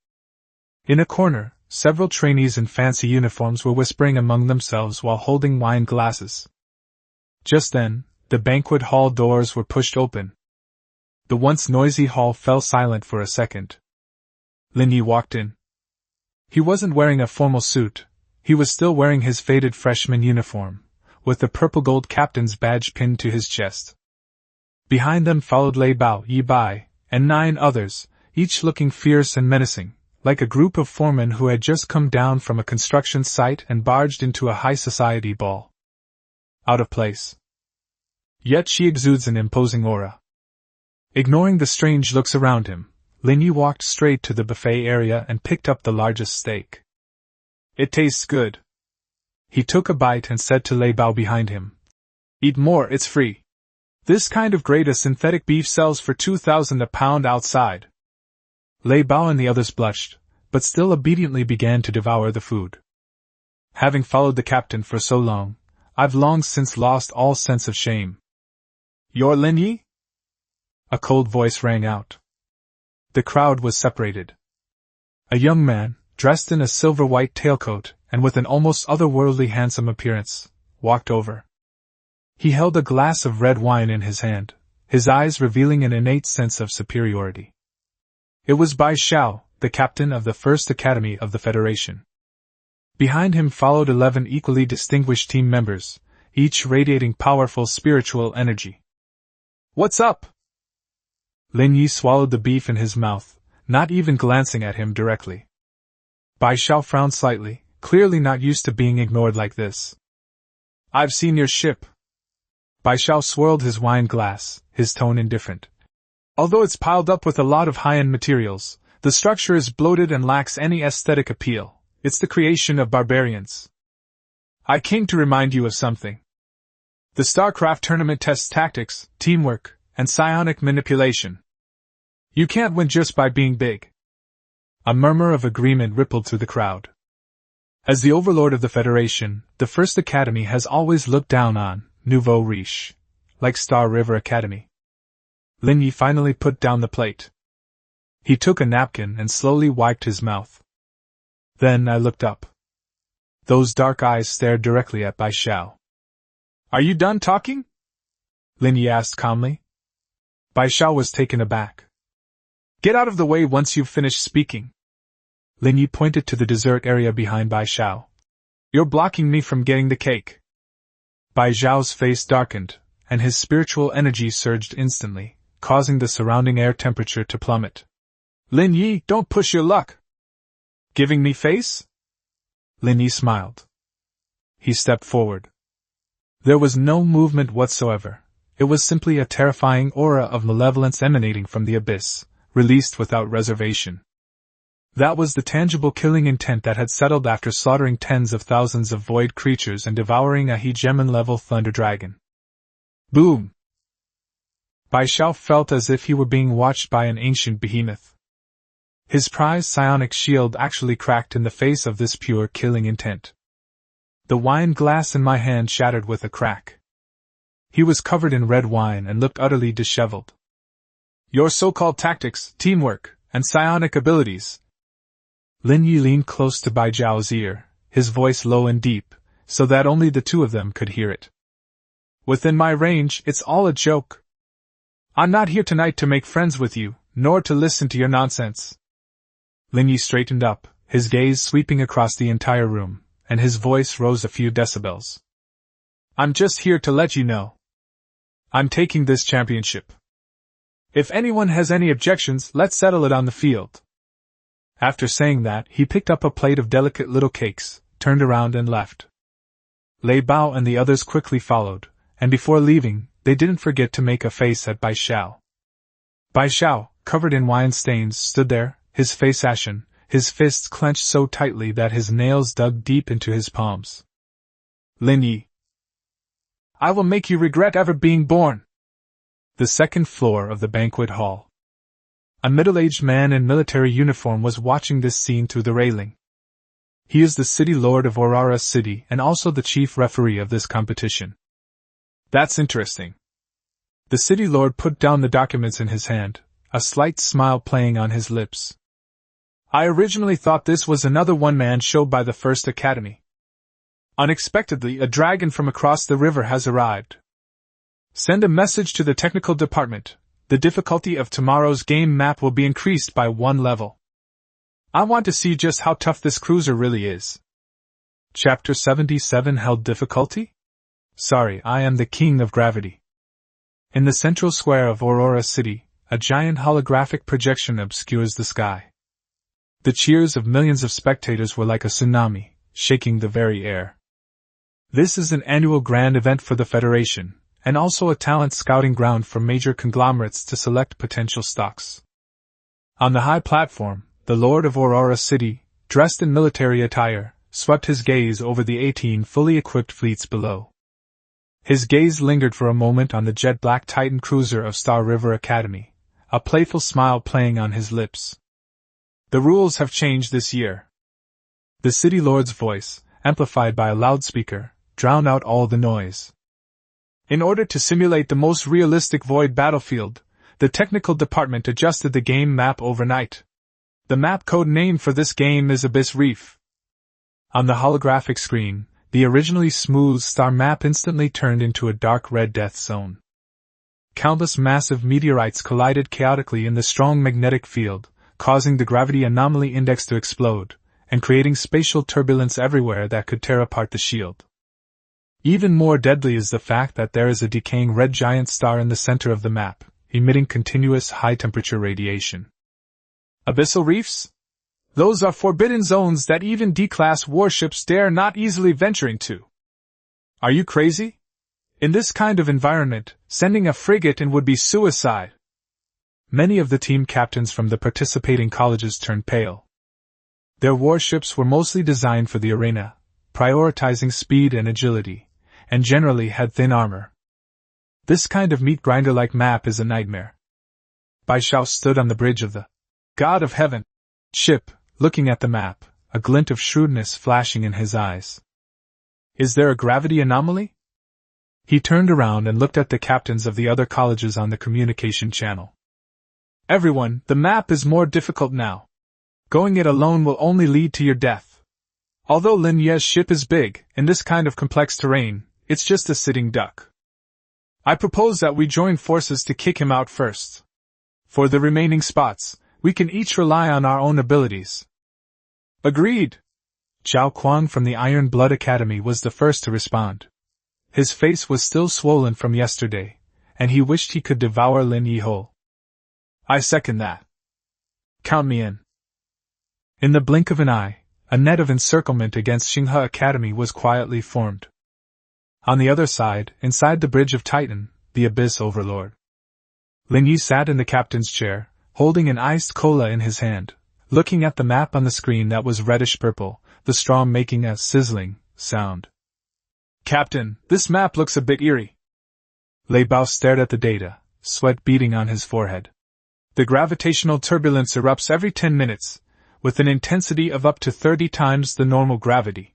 Speaker 1: In a corner, several trainees in fancy uniforms were whispering among themselves while holding wine glasses. Just then, the banquet hall doors were pushed open. The once noisy hall fell silent for a second. Lin Ye walked in. He wasn't wearing a formal suit, he was still wearing his faded freshman uniform, with the purple-gold captain's badge pinned to his chest. Behind them followed Lei Bao, Yi Bai, and 9 others, each looking fierce and menacing, like a group of foremen who had just come down from a construction site and barged into a high society ball. Out of place. Yet she exudes an imposing aura. Ignoring the strange looks around him, Lin Ye walked straight to the buffet area and picked up the largest steak. It tastes good. He took a bite and said to Lei Bao behind him, Eat more, it's free. This kind of grade of synthetic beef sells for 2,000 a pound outside. Lei Bao and the others blushed, but still obediently began to devour the food. Having followed the captain for so long, I've long since lost all sense of shame. You're Lin Ye? A cold voice rang out. The crowd was separated. A young man, dressed in a silver-white tailcoat and with an almost otherworldly handsome appearance, walked over. He held a glass of red wine in his hand, his eyes revealing an innate sense of superiority. It was Bai Xiao, the captain of the First Academy of the Federation. Behind him followed 11 equally distinguished team members, each radiating powerful spiritual energy. "What's up?" Lin Ye swallowed the beef in his mouth, not even glancing at him directly. Bai Xiao frowned slightly, clearly not used to being ignored like this. "I've seen your ship." Bai Xiao swirled his wine glass, his tone indifferent. "Although it's piled up with a lot of high-end materials, the structure is bloated and lacks any aesthetic appeal. It's the creation of barbarians. I came to remind you of something. The StarCraft tournament tests tactics, teamwork, and psionic manipulation. You can't win just by being big." A murmur of agreement rippled through the crowd. As the overlord of the Federation, the First Academy has always looked down on nouveau riche, like Star River Academy. Lin Ye finally put down the plate. He took a napkin and slowly wiped his mouth. Then I looked up. Those dark eyes stared directly at Bai Xiao. "Are you done talking?" Lin Ye asked calmly. Bai Xiao was taken aback. "Get out of the way once you've finished speaking." Lin Ye pointed to the dessert area behind Bai Xiao. "You're blocking me from getting the cake." Bai Xiao's face darkened, and his spiritual energy surged instantly, causing the surrounding air temperature to plummet. "Lin Ye, don't push your luck." "Giving me face?" Lin Ye smiled. He stepped forward. There was no movement whatsoever. It was simply a terrifying aura of malevolence emanating from the abyss, released without reservation. That was the tangible killing intent that had settled after slaughtering tens of thousands of void creatures and devouring a hegemon-level thunder dragon. Boom! Bai Xiao felt as if he were being watched by an ancient behemoth. His prized psionic shield actually cracked in the face of this pure killing intent. The wine glass in my hand shattered with a crack. He was covered in red wine and looked utterly disheveled. "Your so-called tactics, teamwork, and psionic abilities." Lin Ye leaned close to Bai Zhao's ear, his voice low and deep, so that only the two of them could hear it. "Within my range, it's all a joke. I'm not here tonight to make friends with you, nor to listen to your nonsense." Lin Ye straightened up, his gaze sweeping across the entire room, and his voice rose a few decibels. "I'm just here to let you know. I'm taking this championship. If anyone has any objections, let's settle it on the field." After saying that, he picked up a plate of delicate little cakes, turned around and left. Lei Bao and the others quickly followed, and before leaving, they didn't forget to make a face at Bai Xiao. Bai Xiao, covered in wine stains, stood there, his face ashen, his fists clenched so tightly that his nails dug deep into his palms. "Lin Ye, I will make you regret ever being born." The second floor of the banquet hall. A middle-aged man in military uniform was watching this scene through the railing. He is the city lord of Aurora City and also the chief referee of this competition. "That's interesting." The city lord put down the documents in his hand, a slight smile playing on his lips. "I originally thought this was another one-man show by the First Academy. Unexpectedly, a dragon from across the river has arrived. Send a message to the technical department. The difficulty of tomorrow's game map will be increased by 1 level. I want to see just how tough this cruiser really is." Chapter 77 Held Difficulty? Sorry, I am the king of gravity. In the central square of Aurora City, a giant holographic projection obscures the sky. The cheers of millions of spectators were like a tsunami, shaking the very air. This is an annual grand event for the Federation, and also a talent scouting ground for major conglomerates to select potential stocks. On the high platform, the Lord of Aurora City, dressed in military attire, swept his gaze over the 18 fully equipped fleets below. His gaze lingered for a moment on the jet-black Titan cruiser of Star River Academy, a playful smile playing on his lips. "The rules have changed this year." The city lord's voice, amplified by a loudspeaker, drowned out all the noise. "In order to simulate the most realistic void battlefield, the technical department adjusted the game map overnight. The map code name for this game is Abyss Reef. On the holographic screen, the originally smooth star map instantly turned into a dark red death zone. Countless massive meteorites collided chaotically in the strong magnetic field, causing the gravity anomaly index to explode, and creating spatial turbulence everywhere that could tear apart the shield. Even more deadly is the fact that there is a decaying red giant star in the center of the map, emitting continuous high-temperature radiation. Abyssal reefs? Those are forbidden zones that even D-class warships dare not easily venture into. Are you crazy? In this kind of environment, sending a frigate in would be suicide. Many of the team captains from the participating colleges turned pale. Their warships were mostly designed for the arena, prioritizing speed and agility, and generally had thin armor. This kind of meat grinder-like map is a nightmare. Bai Xiao stood on the bridge of the God of Heaven ship, looking at the map, a glint of shrewdness flashing in his eyes. Is there a gravity anomaly? He turned around and looked at the captains of the other colleges on the communication channel. Everyone, the map is more difficult now. Going it alone will only lead to your death. Although Lin Ye's ship is big, in this kind of complex terrain, it's just a sitting duck. I propose that we join forces to kick him out first. For the remaining spots, we can each rely on our own abilities. Agreed. Zhao Quan from the Iron Blood Academy was the first to respond. His face was still swollen from yesterday, and he wished he could devour Lin Ye whole. I second that. Count me in. In the blink of an eye, a net of encirclement against Xinghe Academy was quietly formed. On the other side, inside the Bridge of Titan, the Abyss Overlord. Lin Ye sat in the captain's chair, holding an iced cola in his hand, looking at the map on the screen that was reddish-purple, the straw making a sizzling sound. Captain, this map looks a bit eerie. Lei Bao stared at the data, sweat beading on his forehead. The gravitational turbulence erupts every 10 minutes, with an intensity of up to 30 times the normal gravity.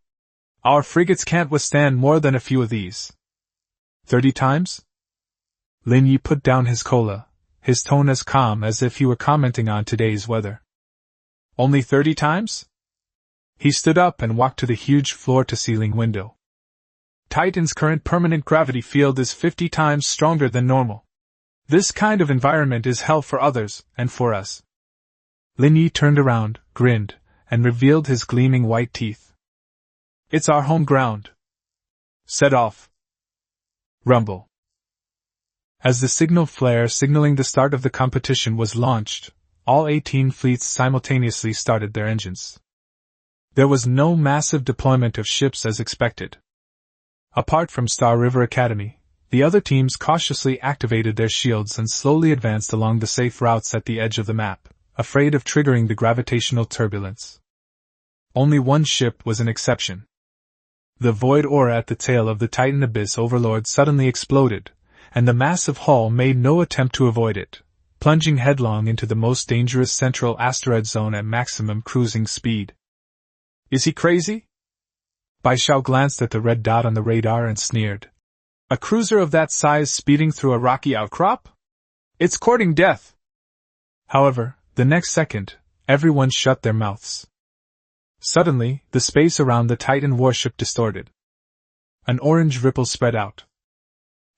Speaker 1: Our frigates can't withstand more than a few of these. 30 times? Lin Ye put down his cola, his tone as calm as if he were commenting on today's weather. Only 30 times? He stood up and walked to the huge floor-to-ceiling window. Titan's current permanent gravity field is 50 times stronger than normal. This kind of environment is hell for others, and for us. Lin Ye turned around, grinned, and revealed his gleaming white teeth. It's our home ground. Set off. Rumble. As the signal flare signaling the start of the competition was launched, all 18 fleets simultaneously started their engines. There was no massive deployment of ships as expected. Apart from Star River Academy, the other teams cautiously activated their shields and slowly advanced along the safe routes at the edge of the map, afraid of triggering the gravitational turbulence. Only one ship was an exception. The void aura at the tail of the Titan Abyss Overlord suddenly exploded, and the massive hull made no attempt to avoid it, plunging headlong into the most dangerous central asteroid zone at maximum cruising speed. Is he crazy? Bai Xiao glanced at the red dot on the radar and sneered. A cruiser of that size speeding through a rocky outcrop? It's courting death. However, the next second, everyone shut their mouths. Suddenly, the space around the Titan warship distorted. An orange ripple spread out.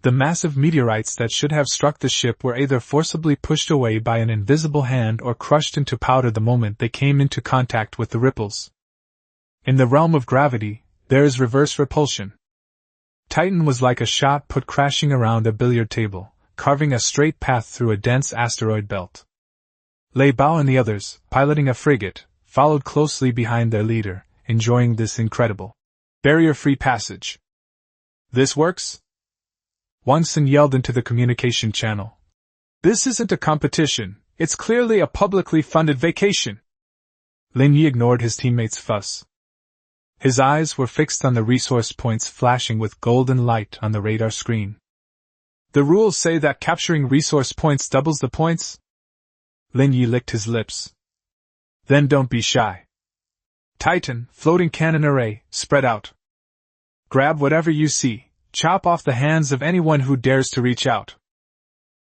Speaker 1: The massive meteorites that should have struck the ship were either forcibly pushed away by an invisible hand or crushed into powder the moment they came into contact with the ripples. In the realm of gravity, there is reverse repulsion. Titan was like a shot put crashing around a billiard table, carving a straight path through a dense asteroid belt. Lei Bao and the others, piloting a frigate, followed closely behind their leader, enjoying this incredible barrier-free passage. This works? Wang Xin yelled into the communication channel. This isn't a competition, it's clearly a publicly funded vacation. Lin Ye ignored his teammates' fuss. His eyes were fixed on the resource points flashing with golden light on the radar screen. The rules say that capturing resource points doubles the points? Lin Ye licked his lips. Then don't be shy. Titan, floating cannon array, spread out. Grab whatever you see, chop off the hands of anyone who dares to reach out.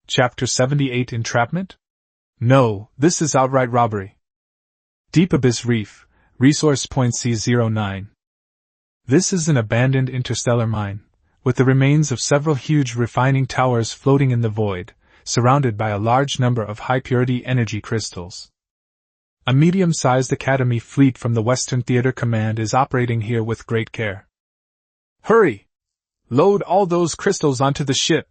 Speaker 1: Chapter 78 Entrapment? No, this is outright robbery. Deep Abyss Reef, Resource Point C09. This is an abandoned interstellar mine, with the remains of several huge refining towers floating in the void, surrounded by a large number of high-purity energy crystals. A medium-sized Academy fleet from the Western Theater Command is operating here with great care. Hurry! Load all those crystals onto the ship!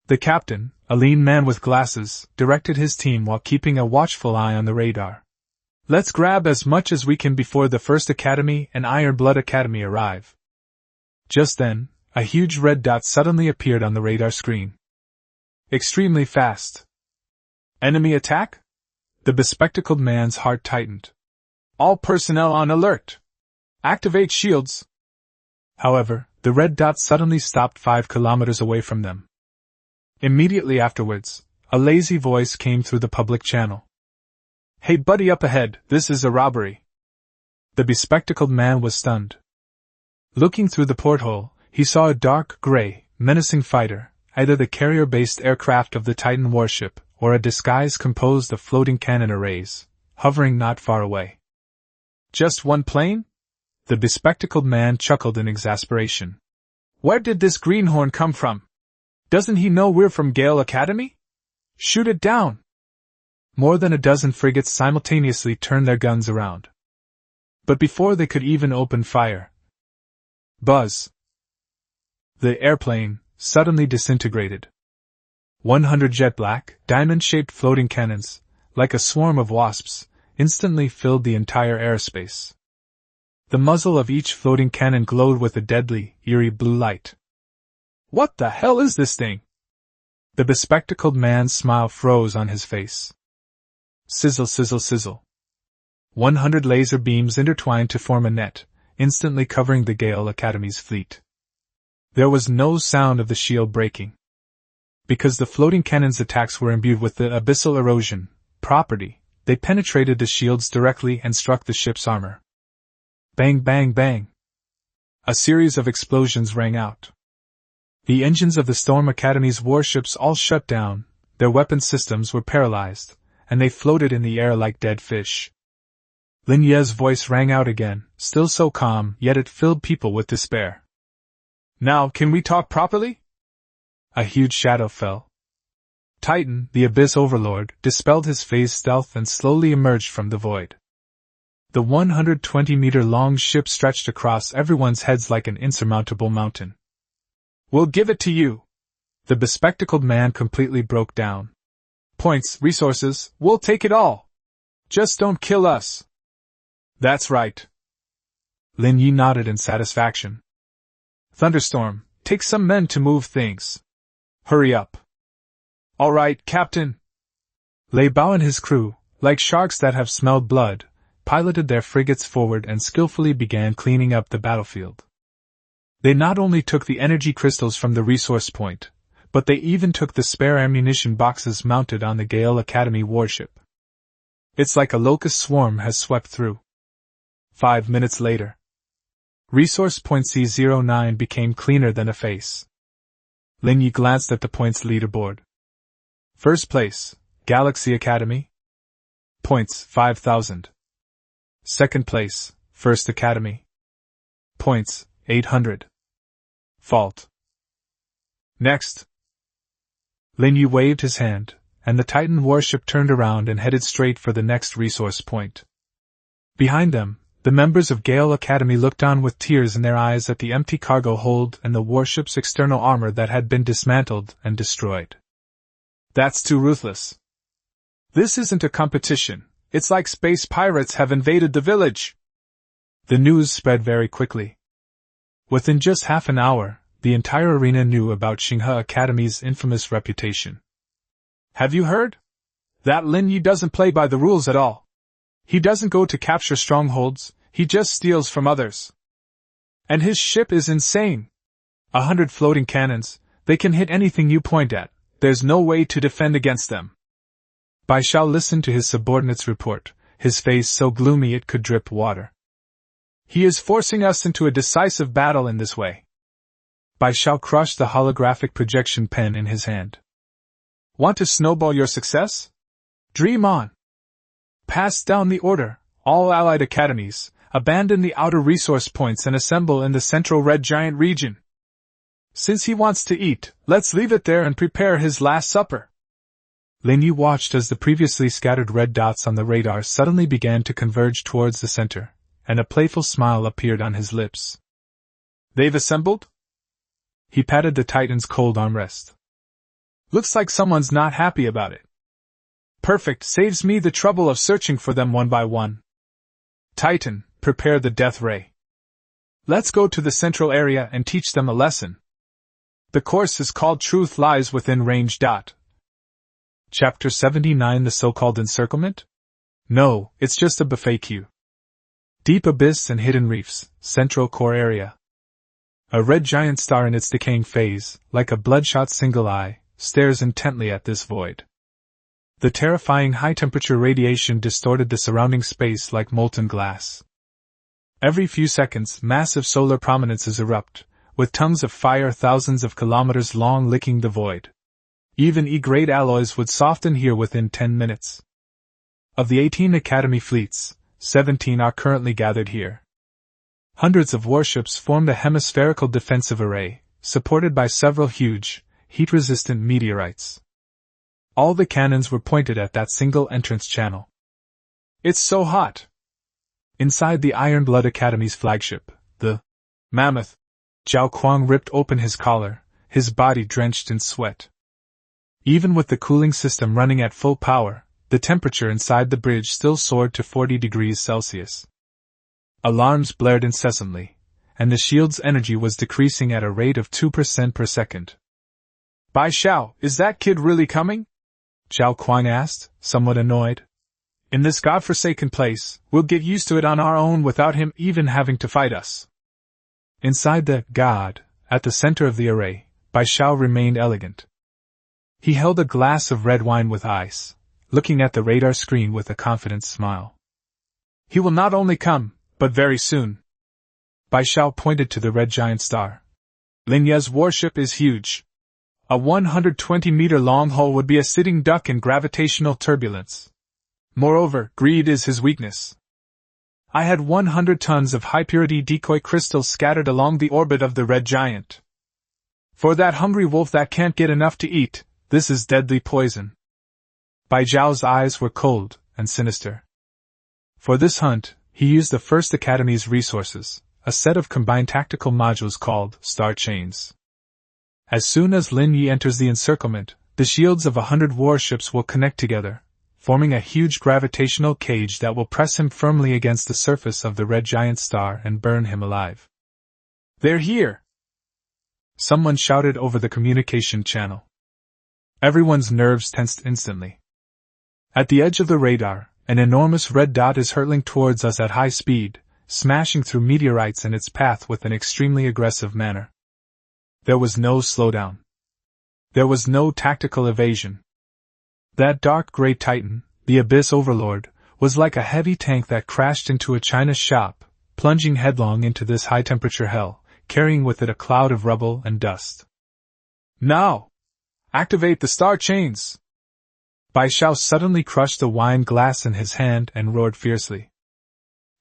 Speaker 1: The captain, a lean man with glasses, directed his team while keeping a watchful eye on the radar. Let's grab as much as we can before the First Academy and Ironblood Academy arrive. Just then, a huge red dot suddenly appeared on the radar screen. Extremely fast. Enemy attack? The bespectacled man's heart tightened. All personnel on alert. Activate shields. However, the red dot suddenly stopped 5 kilometers away from them. Immediately afterwards, a lazy voice came through the public channel. Hey buddy, up ahead, this is a robbery. The bespectacled man was stunned. Looking through the porthole, he saw a dark, gray, menacing fighter, either the carrier-based aircraft of the Titan warship, or a disguise composed of floating cannon arrays, hovering not far away. Just one plane? The bespectacled man chuckled in exasperation. Where did this greenhorn come from? Doesn't he know we're from Gale Academy? Shoot it down! More than a dozen frigates simultaneously turned their guns around. But before they could even open fire, buzz! The airplane suddenly disintegrated. 100 jet-black, diamond-shaped floating cannons, like a swarm of wasps, instantly filled the entire airspace. The muzzle of each floating cannon glowed with a deadly, eerie blue light. What the hell is this thing? The bespectacled man's smile froze on his face. Sizzle, sizzle, sizzle. 100 laser beams intertwined to form a net, instantly covering the Gale Academy's fleet. There was no sound of the shield breaking. Because the floating cannon's attacks were imbued with the abyssal erosion property, they penetrated the shields directly and struck the ship's armor. Bang, bang, bang. A series of explosions rang out. The engines of the Storm Academy's warships all shut down, their weapon systems were paralyzed, and they floated in the air like dead fish. Lin Ye's voice rang out again, still so calm, yet it filled people with despair. Now, can we talk properly? A huge shadow fell. Titan, the Abyss Overlord, dispelled his phase stealth and slowly emerged from the void. The 120-meter-long ship stretched across everyone's heads like an insurmountable mountain. We'll give it to you. The bespectacled man completely broke down. Points, resources, we'll take it all. Just don't kill us. That's right. Lin Ye nodded in satisfaction. Thunderstorm, take some men to move things. Hurry up. All right, Captain. Lei Bao and his crew, like sharks that have smelled blood, piloted their frigates forward and skillfully began cleaning up the battlefield. They not only took the energy crystals from the resource point, but they even took the spare ammunition boxes mounted on the Gale Academy warship. It's like a locust swarm has swept through. 5 minutes later, Resource Point C09 became cleaner than a face. Lin Ye glanced at the points leaderboard. First place, Galaxy Academy. Points 5,000. Second place, First Academy. Points 800. Fault. Next. Lin Ye waved his hand, and the Titan warship turned around and headed straight for the next resource point. Behind them, the members of Gale Academy looked on with tears in their eyes at the empty cargo hold and the warship's external armor that had been dismantled and destroyed. That's too ruthless. This isn't a competition, it's like space pirates have invaded the village. The news spread very quickly. Within just half an hour, the entire arena knew about Xinghe Academy's infamous reputation. Have you heard? That Lin Ye doesn't play by the rules at all. He doesn't go to capture strongholds, he just steals from others. And his ship is insane. 100 floating cannons, they can hit anything you point at, there's no way to defend against them. Bai Shao listened to his subordinate's report, his face so gloomy it could drip water. He is forcing us into a decisive battle in this way. Bai Shao crushed the holographic projection pen in his hand. Want to snowball your success? Dream on. Pass down the order, All allied academies, abandon the outer resource points and assemble in the central red giant region. Since he wants to eat, let's leave it there and prepare his last supper. Lin Ye watched as the previously scattered red dots on the radar suddenly began to converge towards the center, and a playful smile appeared on his lips. They've assembled? He patted the Titan's cold armrest. Looks like someone's not happy about it. Perfect, saves me the trouble of searching for them one by one. Titan, prepare the death ray. Let's go to the central area and teach them a lesson. The course is called Truth Lies Within Range. Chapter 79, the so-called encirclement? No, it's just a buffet queue. Deep abyss and hidden reefs, central core area. A red giant star in its decaying phase, like a bloodshot single eye, stares intently at this void. The terrifying high-temperature radiation distorted the surrounding space like molten glass. Every few seconds, massive solar prominences erupt, with tongues of fire thousands of kilometers long licking the void. Even E-grade alloys would soften here within 10 minutes. Of the 18 Academy fleets, 17 are currently gathered here. Hundreds of warships formed a hemispherical defensive array, supported by several huge, heat-resistant meteorites. All the cannons were pointed at that single entrance channel. It's so hot! Inside the Ironblood Academy's flagship, the Mammoth, Zhao Kuang ripped open his collar, his body drenched in sweat. Even with the cooling system running at full power, the temperature inside the bridge still soared to 40 degrees Celsius. Alarms blared incessantly, and the shield's energy was decreasing at a rate of 2% per second. Bai Xiao, is that kid really coming? Zhao Kuang asked, somewhat annoyed. In this godforsaken place, we'll get used to it on our own without him even having to fight us. Inside the god, at the center of the array, Bai Xiao remained elegant. He held a glass of red wine with ice, looking at the radar screen with a confident smile. He will not only come, but very soon. Bai Xiao pointed to the red giant star. Lin Ye's warship is huge. A 120-meter-long hull would be a sitting duck in gravitational turbulence. Moreover, greed is his weakness. I had 100 tons of high-purity decoy crystals scattered along the orbit of the red giant. For that hungry wolf that can't get enough to eat, this is deadly poison. Bai Zhao's eyes were cold and sinister. For this hunt, he used the First Academy's resources, a set of combined tactical modules called Star Chains. As soon as Lin Ye enters the encirclement, the shields of 100 warships will connect together, forming a huge gravitational cage that will press him firmly against the surface of the red giant star and burn him alive. They're here! Someone shouted over the communication channel. Everyone's nerves tensed instantly. At the edge of the radar, an enormous red dot is hurtling towards us at high speed, smashing through meteorites in its path with an extremely aggressive manner. There was no slowdown. There was no tactical evasion. That dark gray titan, the Abyss Overlord, was like a heavy tank that crashed into a china shop, plunging headlong into this high-temperature hell, carrying with it a cloud of rubble and dust. Now! Activate the star chains! Bai Xiao suddenly crushed the wine glass in his hand and roared fiercely.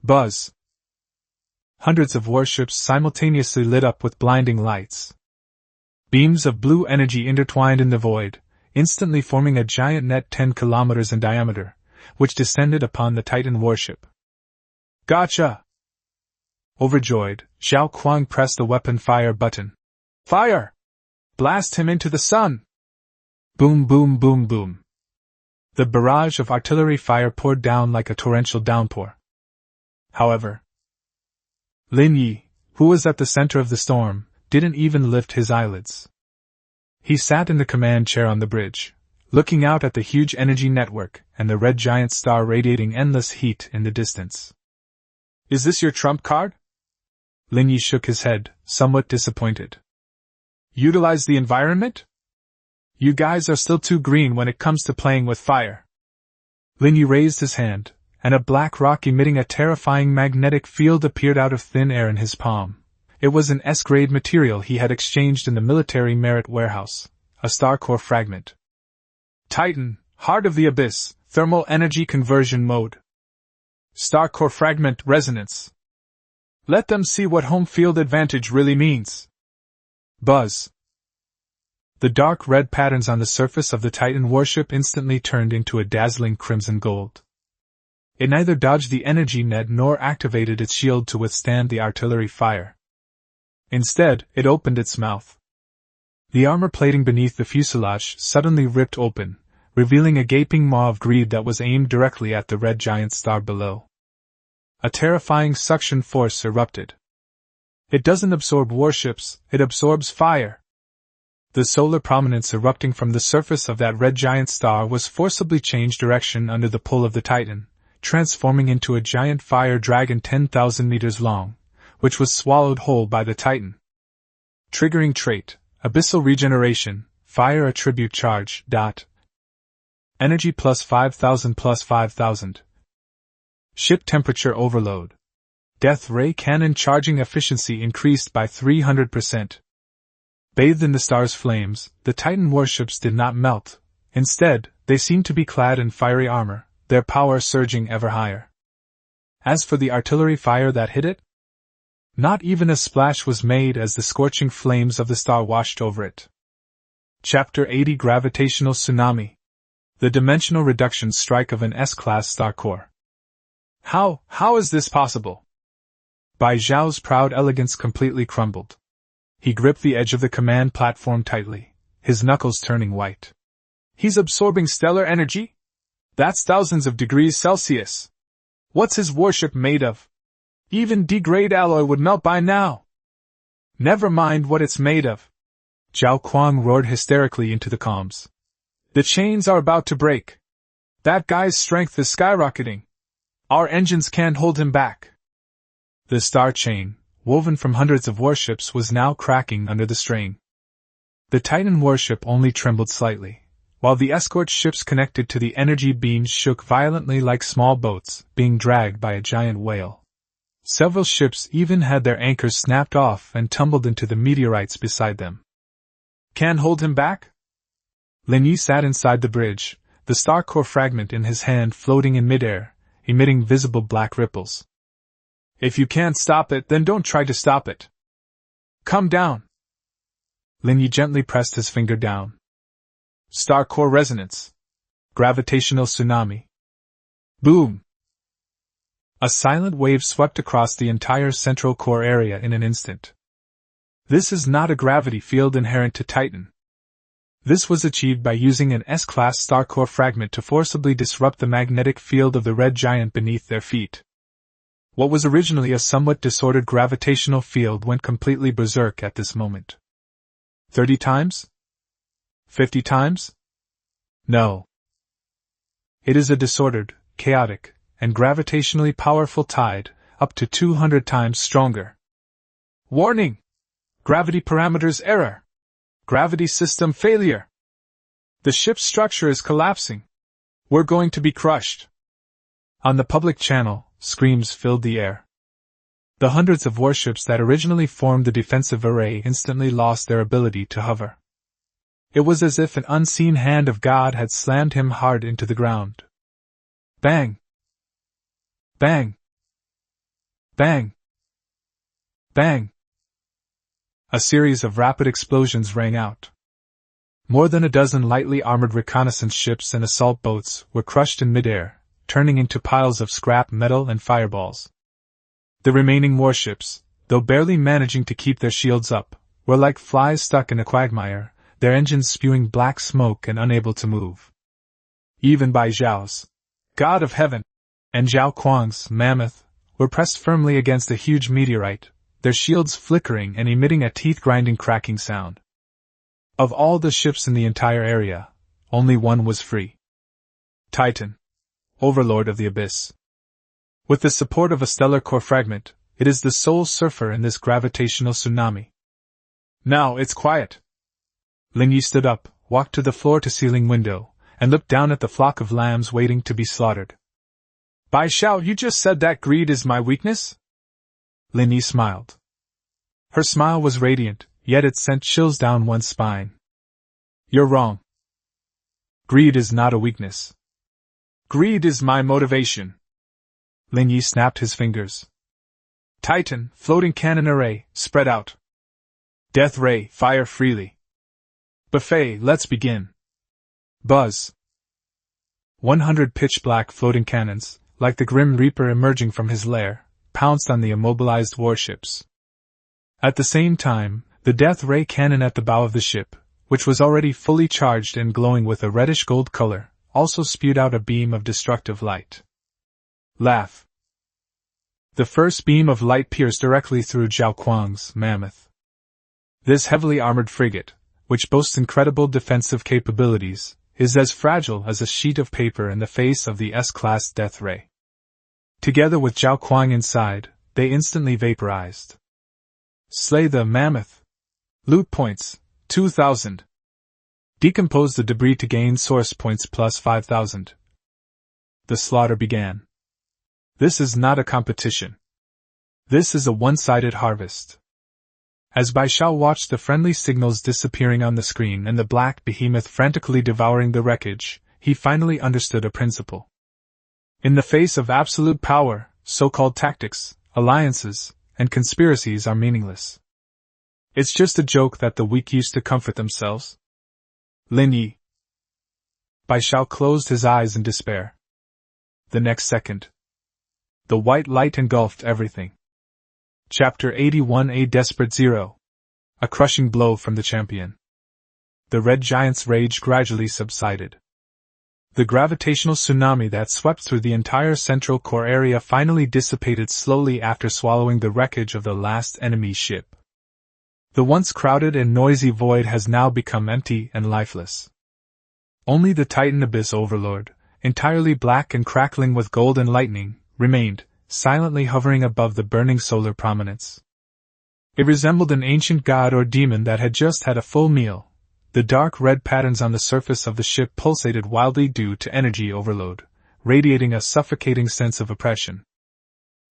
Speaker 1: Buzz! Hundreds of warships simultaneously lit up with blinding lights. Beams of blue energy intertwined in the void, instantly forming a giant net 10 kilometers in diameter, which descended upon the Titan warship. Gotcha! Overjoyed, Zhao Kuang pressed the weapon fire button. Fire! Blast him into the sun! Boom, boom, boom, boom. The barrage of artillery fire poured down like a torrential downpour. However, Lin Ye, who was at the center of the storm, didn't even lift his eyelids. He sat in the command chair on the bridge, looking out at the huge energy network and the red giant star radiating endless heat in the distance. Is this your trump card? Lin Ye shook his head, somewhat disappointed. Utilize the environment? You guys are still too green when it comes to playing with fire. Lin Ye raised his hand, and a black rock emitting a terrifying magnetic field appeared out of thin air in his palm. It was an S-grade material he had exchanged in the military merit warehouse, a star core fragment. Titan, Heart of the Abyss, Thermal Energy Conversion Mode. Star core fragment resonance. Let them see what home field advantage really means. Buzz. The dark red patterns on the surface of the Titan warship instantly turned into a dazzling crimson gold. It neither dodged the energy net nor activated its shield to withstand the artillery fire. Instead, it opened its mouth. The armor plating beneath the fuselage suddenly ripped open, revealing a gaping maw of greed that was aimed directly at the red giant star below. A terrifying suction force erupted. It doesn't absorb warships, it absorbs fire. The solar prominence erupting from the surface of that red giant star was forcibly changed direction under the pull of the Titan, transforming into a giant fire dragon 10,000 meters long, which was swallowed whole by the Titan. Triggering trait, Abyssal Regeneration, Fire Attribute Charge, Energy plus 5,000 plus 5,000. Ship Temperature Overload. Death Ray Cannon Charging Efficiency increased by 300%. Bathed in the star's flames, the Titan warships did not melt. Instead, they seemed to be clad in fiery armor, their power surging ever higher. As for the artillery fire that hit it, not even a splash was made as the scorching flames of the star washed over it. Chapter 80 Gravitational Tsunami. The Dimensional Reduction Strike of an S-class star core. How is this possible? Bai Zhao's proud elegance completely crumbled. He gripped the edge of the command platform tightly, his knuckles turning white. He's absorbing stellar energy? That's thousands of degrees Celsius. What's his warship made of? Even D-grade alloy would melt by now. Never mind what it's made of. Zhao Kuang roared hysterically into the comms. The chains are about to break. That guy's strength is skyrocketing. Our engines can't hold him back. The star chain, woven from hundreds of warships, was now cracking under the strain. The Titan warship only trembled slightly, while the escort ships connected to the energy beams shook violently like small boats being dragged by a giant whale. Several ships even had their anchors snapped off and tumbled into the meteorites beside them. Can't hold him back? Lin Ye sat inside the bridge, the star core fragment in his hand floating in midair, emitting visible black ripples. If you can't stop it, then don't try to stop it. Come down. Lin Ye gently pressed his finger down. Star core resonance. Gravitational tsunami. Boom! A silent wave swept across the entire central core area in an instant. This is not a gravity field inherent to Titan. This was achieved by using an S-class star core fragment to forcibly disrupt the magnetic field of the red giant beneath their feet. What was originally a somewhat disordered gravitational field went completely berserk at this moment. 30 times? 50 times? No. It is a disordered, chaotic, and gravitationally powerful tide, up to 200 times stronger. Warning! Gravity parameters error! Gravity system failure! The ship's structure is collapsing. We're going to be crushed. On the public channel, screams filled the air. The hundreds of warships that originally formed the defensive array instantly lost their ability to hover. It was as if an unseen hand of God had slammed him hard into the ground. Bang! Bang! Bang! Bang! A series of rapid explosions rang out. More than a dozen lightly armored reconnaissance ships and assault boats were crushed in midair, turning into piles of scrap metal and fireballs. The remaining warships, though barely managing to keep their shields up, were like flies stuck in a quagmire, their engines spewing black smoke and unable to move. Even Bai Zhao's God of Heaven and Zhao Kuang's Mammoth were pressed firmly against a huge meteorite, their shields flickering and emitting a teeth-grinding cracking sound. Of all the ships in the entire area, only one was free. Titan, Overlord of the Abyss. With the support of a stellar core fragment, it is the sole surfer in this gravitational tsunami. Now it's quiet. Lin Ye stood up, walked to the floor-to-ceiling window, and looked down at the flock of lambs waiting to be slaughtered. Bai Zhao, you just said that greed is my weakness? Lin Ye smiled. Her smile was radiant, yet it sent chills down one's spine. You're wrong. Greed is not a weakness. Greed is my motivation. Lin Ye snapped his fingers. Titan, floating cannon array, spread out. Death ray, fire freely. Buffet, let's begin. Buzz. 100 pitch-black floating cannons, like the Grim Reaper emerging from his lair, pounced on the immobilized warships. At the same time, the death ray cannon at the bow of the ship, which was already fully charged and glowing with a reddish-gold color, also spewed out a beam of destructive light. Laugh. The first beam of light pierced directly through Zhao Kuang's mammoth. This heavily armored frigate, which boasts incredible defensive capabilities, is as fragile as a sheet of paper in the face of the S-class death ray. Together with Zhao Kuang inside, they instantly vaporized. Slay the mammoth. Loot points, 2,000. Decompose the debris to gain source points plus 5,000. The slaughter began. This is not a competition. This is a one-sided harvest. As Bai Shao watched the friendly signals disappearing on the screen and the black behemoth frantically devouring the wreckage, he finally understood a principle. In the face of absolute power, so-called tactics, alliances, and conspiracies are meaningless. It's just a joke that the weak use to comfort themselves. Lin Ye. Bai Shao closed his eyes in despair. The next second, the white light engulfed everything. Chapter 81: A Desperate Zero. A crushing blow from the champion. The red giant's rage gradually subsided. The gravitational tsunami that swept through the entire central core area finally dissipated slowly after swallowing the wreckage of the last enemy ship. The once crowded and noisy void has now become empty and lifeless. Only the Titan Abyss Overlord, entirely black and crackling with gold and lightning, remained, silently hovering above the burning solar prominence. It resembled an ancient god or demon that had just had a full meal. The dark red patterns on the surface of the ship pulsated wildly due to energy overload, radiating a suffocating sense of oppression.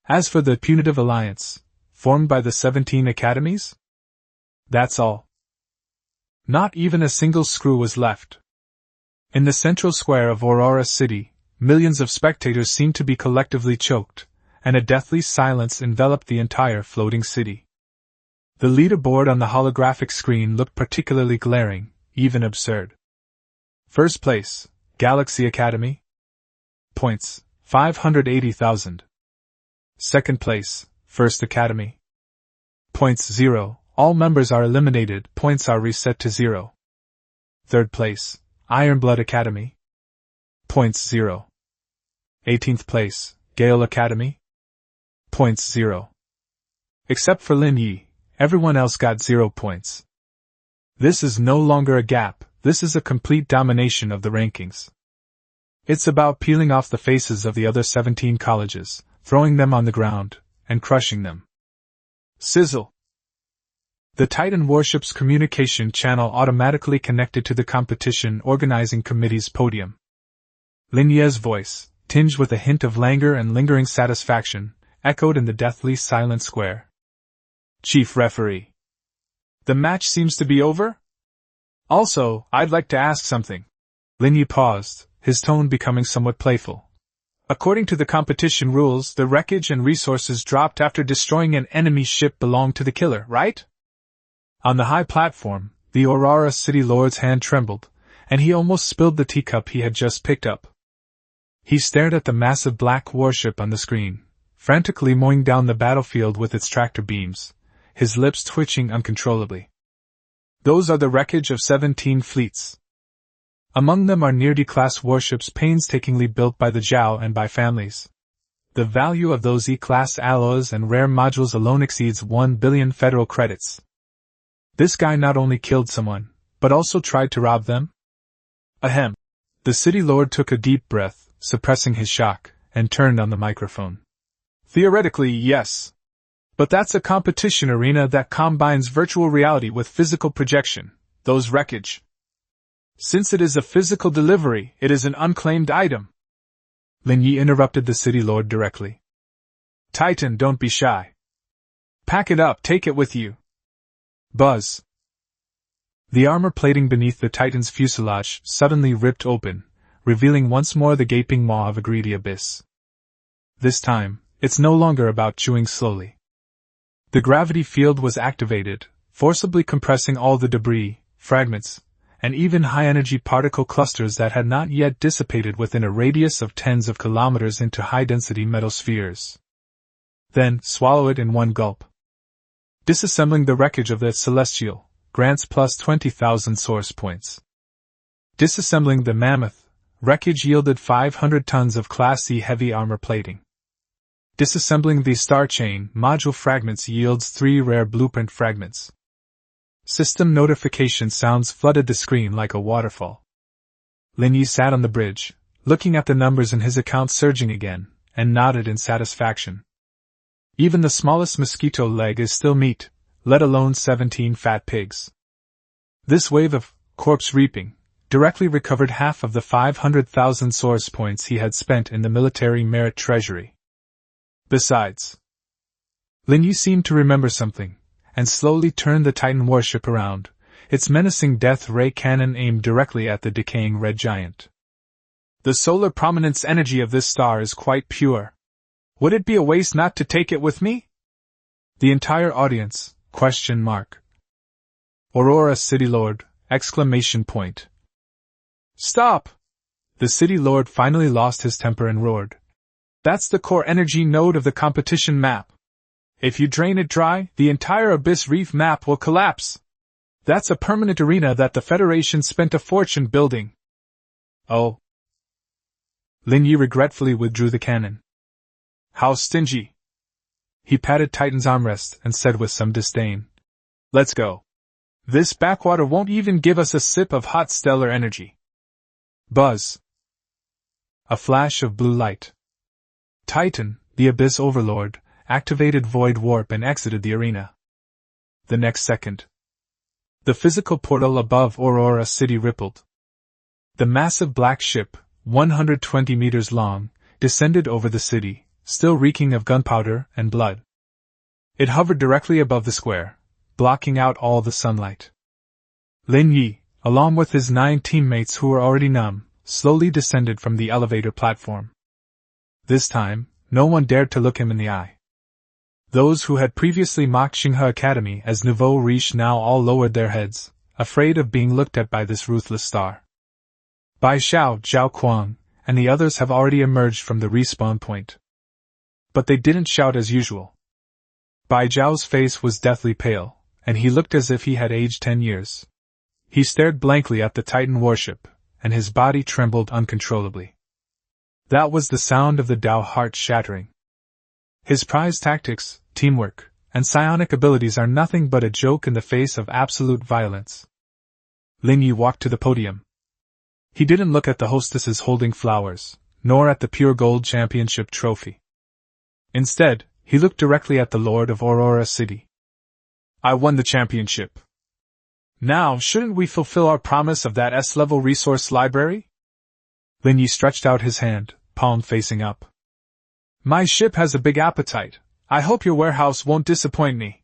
Speaker 1: As for the punitive alliance, formed by the 17 academies? That's all. Not even a single screw was left. In the central square of Aurora City, millions of spectators seemed to be collectively choked, and a deathly silence enveloped the entire floating city. The leaderboard on the holographic screen looked particularly glaring, even absurd. First place, Galaxy Academy. Points, 580,000. Second place, First Academy. Points 0, all members are eliminated, points are reset to 0. Third place, Ironblood Academy. Points 0. 18th place, Gale Academy. Points 0. Except for Lin Ye, everyone else got 0 points. This is no longer a gap, this is a complete domination of the rankings. It's about peeling off the faces of the other 17 colleges, throwing them on the ground, and crushing them. Sizzle! The Titan Warship's communication channel automatically connected to the competition organizing committee's podium. Lin Ye's voice, tinged with a hint of languor and lingering satisfaction, echoed in the deathly silent square. Chief Referee. The match seems to be over? Also, I'd like to ask something. Lin Ye paused, his tone becoming somewhat playful. According to the competition rules, the wreckage and resources dropped after destroying an enemy ship belonged to the killer, right? On the high platform, the Aurora City Lord's hand trembled, and he almost spilled the teacup he had just picked up. He stared at the massive black warship on the screen, frantically mowing down the battlefield with its tractor beams, his lips twitching uncontrollably. Those are the wreckage of 17 fleets. Among them are near-D-class warships painstakingly built by the Zhao and Bai families. The value of those E-class alloys and rare modules alone exceeds 1 billion federal credits. This guy not only killed someone, but also tried to rob them? Ahem. The city lord took a deep breath, suppressing his shock, and turned on the microphone. Theoretically, yes. But that's a competition arena that combines virtual reality with physical projection, those wreckage. Since it is a physical delivery, it is an unclaimed item. Lin Ye interrupted the city lord directly. Titan, don't be shy. Pack it up, take it with you. Buzz. The armor plating beneath the Titan's fuselage suddenly ripped open, revealing once more the gaping maw of a greedy abyss. This time, it's no longer about chewing slowly. The gravity field was activated, forcibly compressing all the debris, fragments, and even high-energy particle clusters that had not yet dissipated within a radius of tens of kilometers into high-density metal spheres. Then, swallow it in one gulp. Disassembling the wreckage of the celestial, grants plus 20,000 source points. Disassembling the mammoth, wreckage yielded 500 tons of Class C heavy armor plating. Disassembling the star chain module fragments yields 3 rare blueprint fragments. System notification sounds flooded the screen like a waterfall. Lin Ye sat on the bridge, looking at the numbers in his account surging again, and nodded in satisfaction. Even the smallest mosquito leg is still meat, let alone 17 fat pigs. This wave of corpse reaping directly recovered half of the 500,000 source points he had spent in the military merit treasury. Besides, Lin Ye seemed to remember something, and slowly turned the Titan warship around, its menacing death ray cannon aimed directly at the decaying red giant. The solar prominence energy of this star is quite pure. Would it be a waste not to take it with me? The entire audience, ? Aurora City Lord, ! Stop! The City Lord finally lost his temper and roared. That's the core energy node of the competition map. If you drain it dry, the entire Abyss Reef map will collapse. That's a permanent arena that the Federation spent a fortune building. Oh. Lin Ye regretfully withdrew the cannon. How stingy. He patted Titan's armrest and said with some disdain. Let's go. This backwater won't even give us a sip of hot stellar energy. Buzz. A flash of blue light. Titan, the Abyss Overlord, activated void warp and exited the arena. The next second, the physical portal above Aurora City rippled. The massive black ship, 120 meters long, descended over the city, still reeking of gunpowder and blood. It hovered directly above the square, blocking out all the sunlight. Lin Ye, along with his 9 teammates who were already numb, slowly descended from the elevator platform. This time, no one dared to look him in the eye. Those who had previously mocked Xinghe Academy as nouveau riche now all lowered their heads, afraid of being looked at by this ruthless star. Bai Xiao, Zhao Kuang, and the others have already emerged from the respawn point. But they didn't shout as usual. Bai Zhao's face was deathly pale, and he looked as if he had aged 10 years. He stared blankly at the Titan warship, and his body trembled uncontrollably. That was the sound of the Dao heart shattering. His prized tactics, teamwork, and psionic abilities are nothing but a joke in the face of absolute violence. Lin Ye walked to the podium. He didn't look at the hostesses holding flowers, nor at the pure gold championship trophy. Instead, he looked directly at the Lord of Aurora City. I won the championship. Now, shouldn't we fulfill our promise of that S-level resource library? Lin Ye stretched out his hand, palm facing up. My ship has a big appetite. I hope your warehouse won't disappoint me.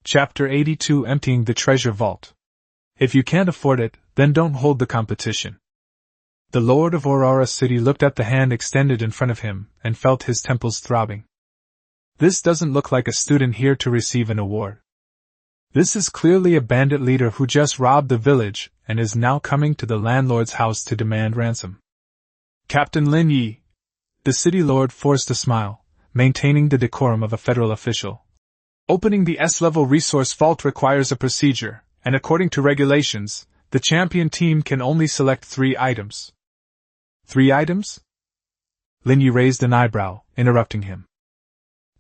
Speaker 1: Chapter 82 Emptying the Treasure Vault. If you can't afford it, then don't hold the competition. The Lord of Aurora City looked at the hand extended in front of him and felt his temples throbbing. This doesn't look like a student here to receive an award. This is clearly a bandit leader who just robbed the village and is now coming to the landlord's house to demand ransom. Captain Lin Ye. The city lord forced a smile, maintaining the decorum of a federal official. Opening the S-level resource vault requires a procedure, and according to regulations, the champion team can only select 3 items. 3 items? Lin Ye raised an eyebrow, interrupting him.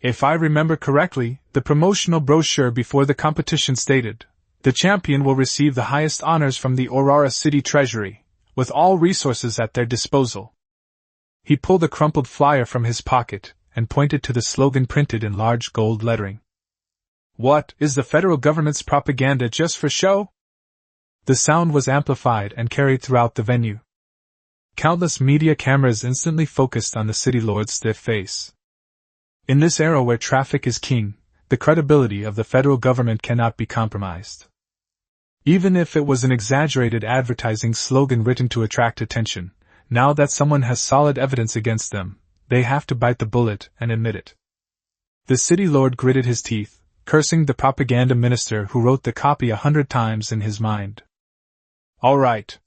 Speaker 1: If I remember correctly, the promotional brochure before the competition stated, the champion will receive the highest honors from the Aurora City Treasury, with all resources at their disposal. He pulled a crumpled flyer from his pocket and pointed to the slogan printed in large gold lettering. What, is the federal government's propaganda just for show? The sound was amplified and carried throughout the venue. Countless media cameras instantly focused on the city lord's stiff face. In this era where traffic is king, the credibility of the federal government cannot be compromised. Even if it was an exaggerated advertising slogan written to attract attention, now that someone has solid evidence against them, they have to bite the bullet and admit it. The city lord gritted his teeth, cursing the propaganda minister who wrote the copy 100 times in his mind. All right.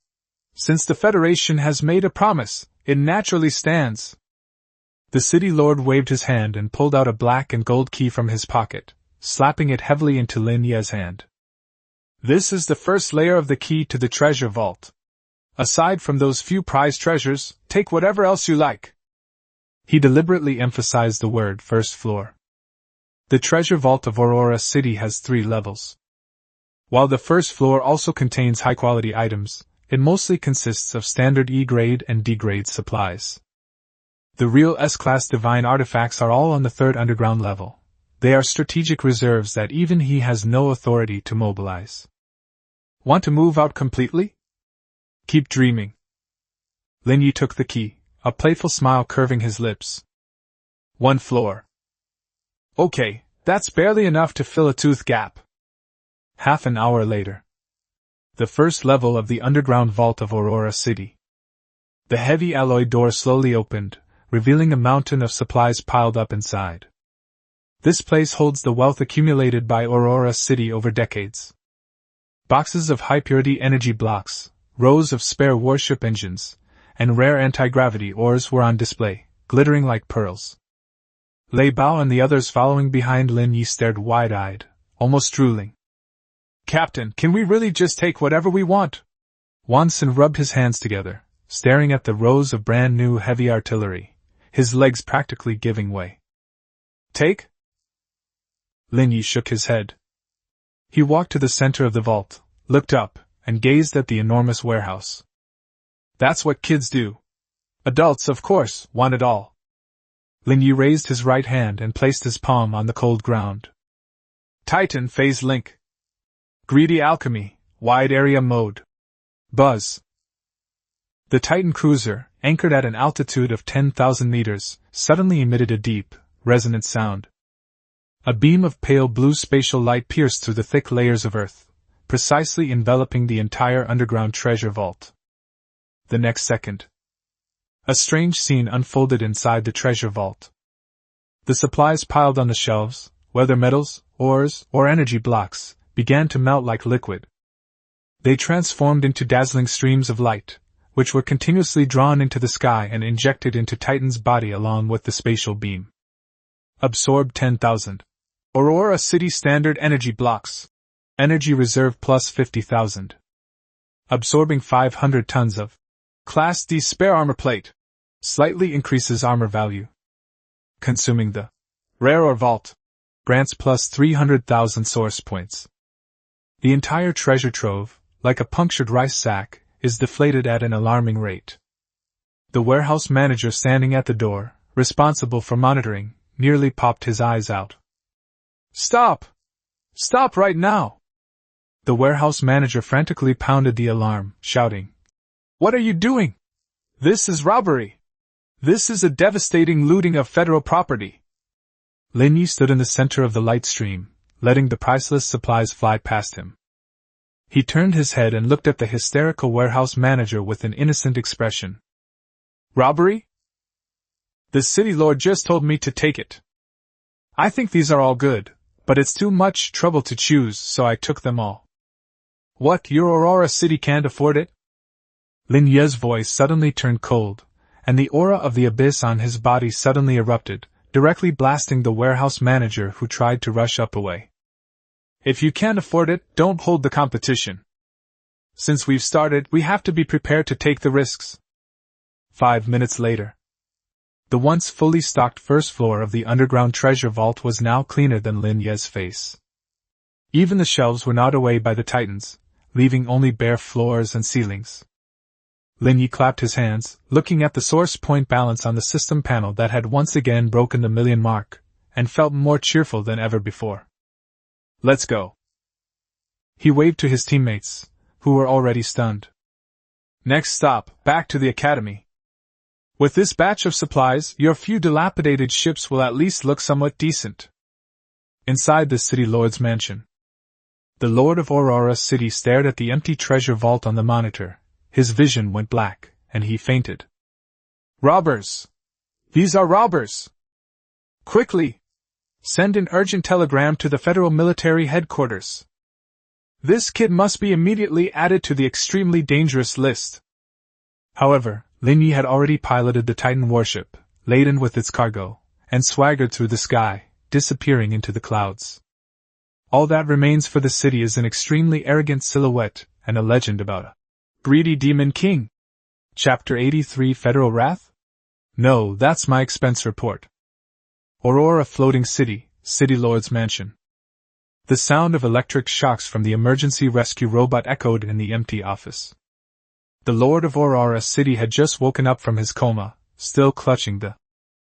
Speaker 1: Since the Federation has made a promise, it naturally stands. The city lord waved his hand and pulled out a black and gold key from his pocket, slapping it heavily into Lin Ye's hand. This is the first layer of the key to the treasure vault. Aside from those few prized treasures, take whatever else you like. He deliberately emphasized the word first floor. The treasure vault of Aurora City has 3 levels. While the first floor also contains high-quality items, it mostly consists of standard E-grade and D-grade supplies. The real S-class divine artifacts are all on the 3rd underground level. They are strategic reserves that even he has no authority to mobilize. Want to move out completely? Keep dreaming. Lin Ye took the key, a playful smile curving his lips. 1 floor. Okay, that's barely enough to fill a tooth gap. Half an hour later. The first level of the underground vault of Aurora City. The heavy alloy door slowly opened, revealing a mountain of supplies piled up inside. This place holds the wealth accumulated by Aurora City over decades. Boxes of high-purity energy blocks, rows of spare warship engines, and rare anti-gravity ores were on display, glittering like pearls. Lei Bao and the others following behind Lin Ye stared wide-eyed, almost drooling. Captain, can we really just take whatever we want? Wanson rubbed his hands together, staring at the rows of brand-new heavy artillery, his legs practically giving way. Take? Lin Ye shook his head. He walked to the center of the vault, looked up, and gazed at the enormous warehouse. That's what kids do. Adults, of course, want it all. Lin Ye raised his right hand and placed his palm on the cold ground. Titan phase link. Greedy alchemy, wide area mode. Buzz. The Titan cruiser, anchored at an altitude of 10,000 meters, suddenly emitted a deep, resonant sound. A beam of pale blue spatial light pierced through the thick layers of earth, precisely enveloping the entire underground treasure vault. The next second, a strange scene unfolded inside the treasure vault. The supplies piled on the shelves, whether metals, ores, or energy blocks, began to melt like liquid. They transformed into dazzling streams of light, which were continuously drawn into the sky and injected into Titan's body along with the spatial beam. Absorbed 10,000. Aurora City Standard Energy Blocks. Energy Reserve plus 50,000. Absorbing 500 tons of Class D spare armor plate. Slightly increases armor value. Consuming the Rare or Vault. Grants plus 300,000 source points. The entire treasure trove, like a punctured rice sack, is deflated at an alarming rate. The warehouse manager standing at the door, responsible for monitoring, nearly popped his eyes out. Stop! Stop right now! The warehouse manager frantically pounded the alarm, shouting, What are you doing? This is robbery! This is a devastating looting of federal property! Lin Ye stood in the center of the light stream, letting the priceless supplies fly past him. He turned his head and looked at the hysterical warehouse manager with an innocent expression. Robbery? The city lord just told me to take it. I think these are all good, but it's too much trouble to choose, so I took them all. What, your Aurora City can't afford it? Lin Ye's voice suddenly turned cold, and the aura of the abyss on his body suddenly erupted, directly blasting the warehouse manager who tried to rush up away. If you can't afford it, don't hold the competition. Since we've started, we have to be prepared to take the risks. 5 minutes later. The once fully stocked first floor of the underground treasure vault was now cleaner than Lin Ye's face. Even the shelves were gnawed away by the Titans, leaving only bare floors and ceilings. Lin Ye clapped his hands, looking at the source point balance on the system panel that had once again broken the million mark, and felt more cheerful than ever before. Let's go. He waved to his teammates, who were already stunned. Next stop, back to the academy. With this batch of supplies, your few dilapidated ships will at least look somewhat decent. Inside the city lord's mansion. The lord of Aurora City stared at the empty treasure vault on the monitor. His vision went black, and he fainted. Robbers! These are robbers! Quickly! Send an urgent telegram to the Federal Military Headquarters. This kid must be immediately added to the extremely dangerous list. However, Lin Ye had already piloted the Titan warship, laden with its cargo, and swaggered through the sky, disappearing into the clouds. All that remains for the city is an extremely arrogant silhouette and a legend about a greedy demon king. Chapter 83 Federal Wrath? No, that's my expense report. Aurora Floating City, City Lord's Mansion. The sound of electric shocks from the emergency rescue robot echoed in the empty office. The Lord of Aurora City had just woken up from his coma, still clutching the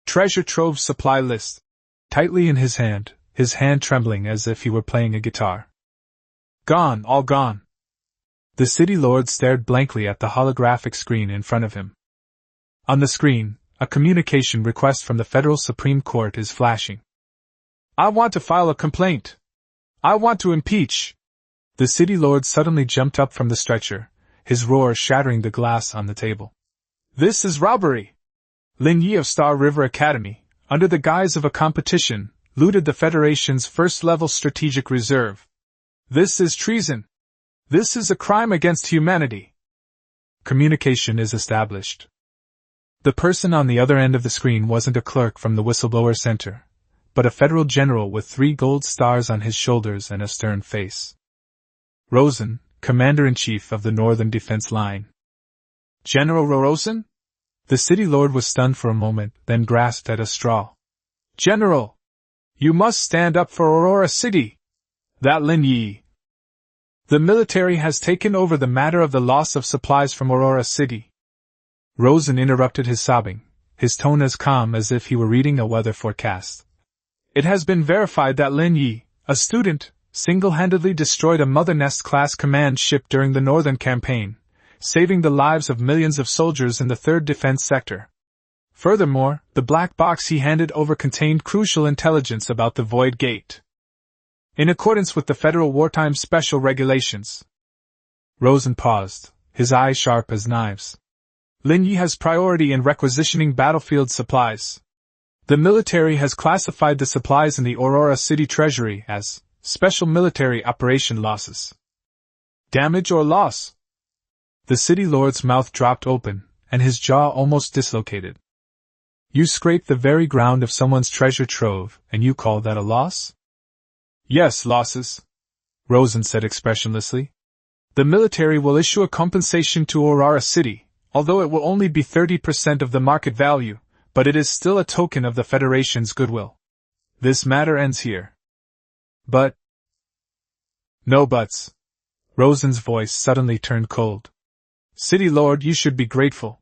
Speaker 1: treasure trove supply list tightly in his hand trembling as if he were playing a guitar. Gone, all gone. The city lord stared blankly at the holographic screen in front of him. On the screen, a communication request from the Federal Supreme Court is flashing. I want to file a complaint. I want to impeach. The city lord suddenly jumped up from the stretcher, his roar shattering the glass on the table. This is robbery! Lin Ye of Star River Academy, under the guise of a competition, looted the Federation's first-level strategic reserve. This is treason. This is a crime against humanity. Communication is established. The person on the other end of the screen wasn't a clerk from the Whistleblower Center, but a federal general with 3 gold stars on his shoulders and a stern face. Rosen, Commander-in-Chief of the Northern Defense Line. General Rosen? The city lord was stunned for a moment, then grasped at a straw. General! You must stand up for Aurora City! That Lin Ye! The military has taken over the matter of the loss of supplies from Aurora City. Rosen interrupted his sobbing, his tone as calm as if he were reading a weather forecast. It has been verified that Lin Ye, a student, single-handedly destroyed a Mother Nest-class command ship during the Northern Campaign, saving the lives of millions of soldiers in the 3rd Defense Sector. Furthermore, the black box he handed over contained crucial intelligence about the Void Gate. In accordance with the Federal Wartime Special Regulations. Rosen paused, his eyes sharp as knives. Lin Ye has priority in requisitioning battlefield supplies. The military has classified the supplies in the Aurora City Treasury as Special Military Operation Losses. Damage or loss? The city lord's mouth dropped open, and his jaw almost dislocated. You scrape the very ground of someone's treasure trove, and you call that a loss? Yes, losses, Rosen said expressionlessly. The military will issue a compensation to Aurora City, although it will only be 30% of the market value, but it is still a token of the Federation's goodwill. This matter ends here. But... No buts. Rosen's voice suddenly turned cold. City Lord, you should be grateful.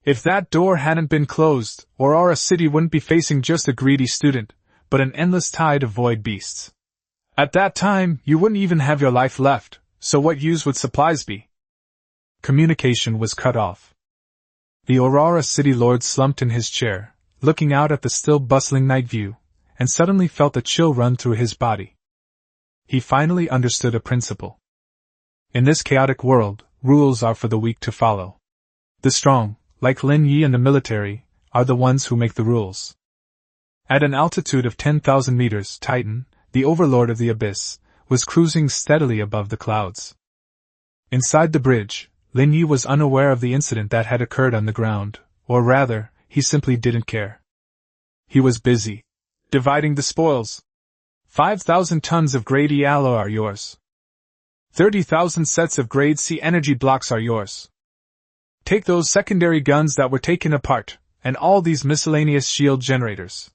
Speaker 1: If that door hadn't been closed, Aurora City wouldn't be facing just a greedy student, but an endless tide of void beasts. At that time, you wouldn't even have your life left, so what use would supplies be? Communication was cut off. The Aurora City Lord slumped in his chair, looking out at the still bustling night view, and suddenly felt a chill run through his body. He finally understood a principle. In this chaotic world, rules are for the weak to follow. The strong, like Lin Ye and the military, are the ones who make the rules. At an altitude of 10,000 meters, Titan, the overlord of the abyss, was cruising steadily above the clouds. Inside the bridge, Lin Ye was unaware of the incident that had occurred on the ground, or rather, he simply didn't care. He was busy dividing the spoils. 5,000 tons of grade E alloy are yours. 30,000 sets of grade C energy blocks are yours. Take those secondary guns that were taken apart, and all these miscellaneous shield generators.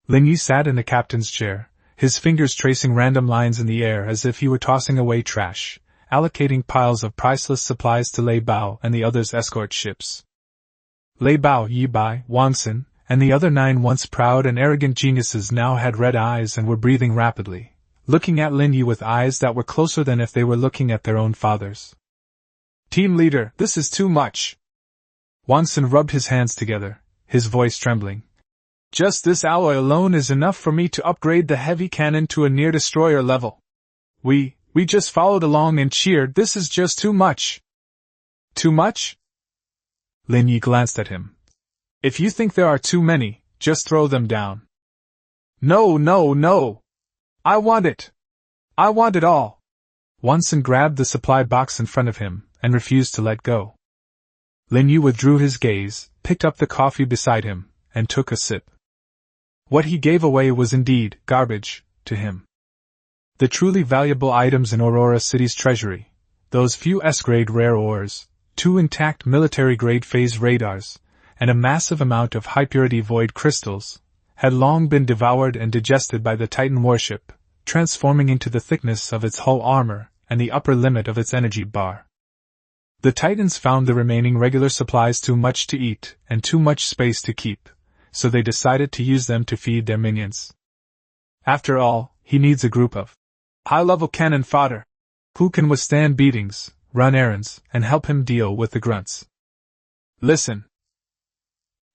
Speaker 1: Lin Ye sat in the captain's chair, his fingers tracing random lines in the air as if he were tossing away trash, allocating piles of priceless supplies to Lei Bao and the others' escort ships. Lei Bao, Yi Bai, Wangsun, and the other 9 once proud and arrogant geniuses now had red eyes and were breathing rapidly, looking at Lin Ye with eyes that were closer than if they were looking at their own fathers. Team leader, this is too much. Wangsun rubbed his hands together, his voice trembling. Just this alloy alone is enough for me to upgrade the heavy cannon to a near-destroyer level. We just followed along and cheered. This is just too much. Too much? Lin Ye glanced at him. If you think there are too many, just throw them down. No, no, no! I want it! I want it all! Wonson grabbed the supply box in front of him and refused to let go. Lin Ye withdrew his gaze, picked up the coffee beside him, and took a sip. What he gave away was indeed garbage to him. The truly valuable items in Aurora City's treasury, those few S-grade rare ores, 2 intact military-grade phase radars, and a massive amount of high-purity void crystals, had long been devoured and digested by the Titan warship, transforming into the thickness of its hull armor and the upper limit of its energy bar. The Titans found the remaining regular supplies too much to eat and too much space to keep, so they decided to use them to feed their minions. After all, he needs a group of high-level cannon fodder who can withstand beatings, run errands, and help him deal with the grunts. Listen.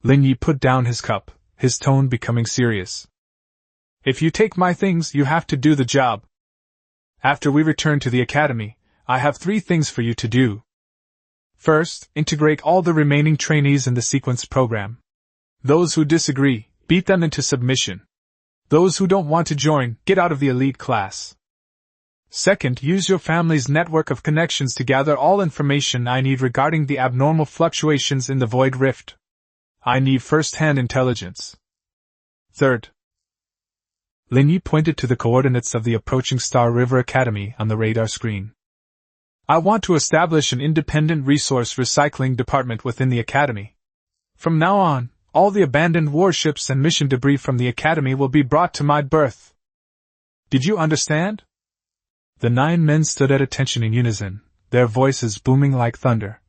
Speaker 1: Lin Ye put down his cup, his tone becoming serious. If you take my things, you have to do the job. After we return to the academy, I have 3 things for you to do. First, integrate all the remaining trainees in the sequence program. Those who disagree, beat them into submission. Those who don't want to join, get out of the elite class. Second, use your family's network of connections to gather all information I need regarding the abnormal fluctuations in the Void Rift. I need first-hand intelligence. Third. Lin Ye pointed to the coordinates of the approaching Star River Academy on the radar screen. I want to establish an independent resource recycling department within the Academy. From now on, all the abandoned warships and mission debris from the Academy will be brought to my berth. Did you understand? The 9 men stood at attention in unison, their voices booming like thunder.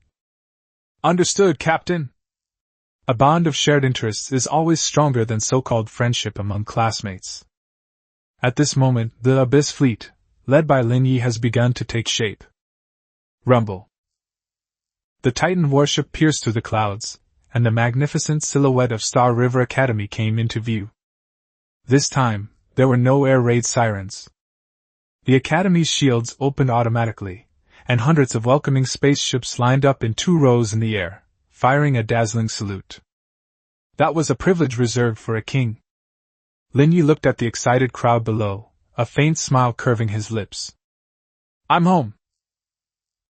Speaker 1: Understood, Captain. A bond of shared interests is always stronger than so-called friendship among classmates. At this moment, the Abyss fleet, led by Lin Ye, has begun to take shape. Rumble. The Titan warship pierced through the clouds, and the magnificent silhouette of Star River Academy came into view. This time, there were no air raid sirens. The Academy's shields opened automatically, and hundreds of welcoming spaceships lined up in 2 rows in the air, firing a dazzling salute. That was a privilege reserved for a king. Lin Ye looked at the excited crowd below, a faint smile curving his lips. I'm home.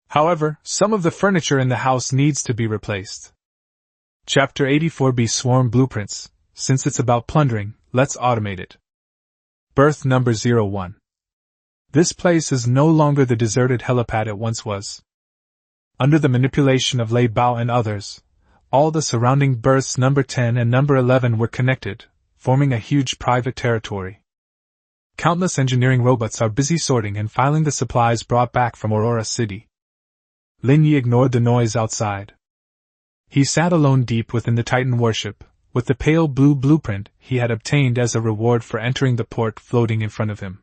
Speaker 1: However, some of the furniture in the house needs to be replaced. Chapter 84b Swarm Blueprints. Since it's about plundering, let's automate it. Berth number 01. This place is no longer the deserted helipad it once was. Under the manipulation of Lei Bao and others, all the surrounding berths number 10 and number 11 were connected, forming a huge private territory. Countless engineering robots are busy sorting and filing the supplies brought back from Aurora City. Lin Ye ignored the noise outside. He sat alone deep within the Titan warship, with the pale blue blueprint he had obtained as a reward for entering the port floating in front of him.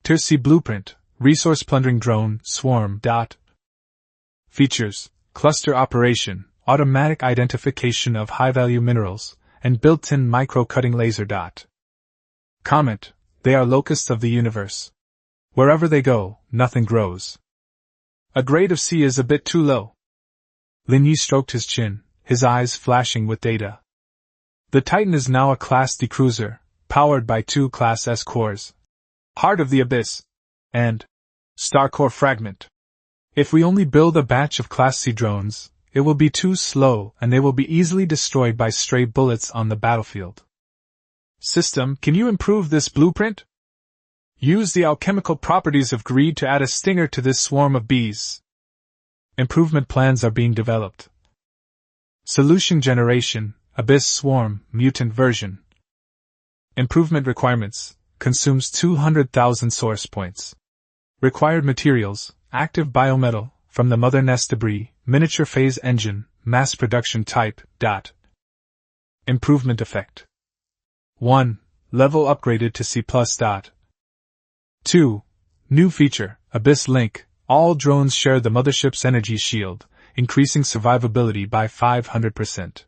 Speaker 1: Tier C Blueprint, Resource Plundering Drone, Swarm. Features, Cluster Operation, Automatic Identification of High-Value Minerals, and Built-in Micro-Cutting Laser. Comment, they are locusts of the universe. Wherever they go, nothing grows. A grade of C is a bit too low. Lin Ye stroked his chin, his eyes flashing with data. The Titan is now a Class D cruiser, powered by 2 Class S cores. Heart of the Abyss. And Star Core Fragment. If we only build a batch of Class C drones, it will be too slow and they will be easily destroyed by stray bullets on the battlefield. System, can you improve this blueprint? Use the alchemical properties of greed to add a stinger to this swarm of bees. Improvement plans are being developed. Solution generation, Abyss Swarm, mutant version. Improvement requirements, consumes 200,000 source points. Required materials, active biometal, from the mother nest debris, miniature phase engine, mass production type. Improvement effect. 1. Level upgraded to C+. 2. New feature, Abyss Link. All drones share the mothership's energy shield, increasing survivability by 500%.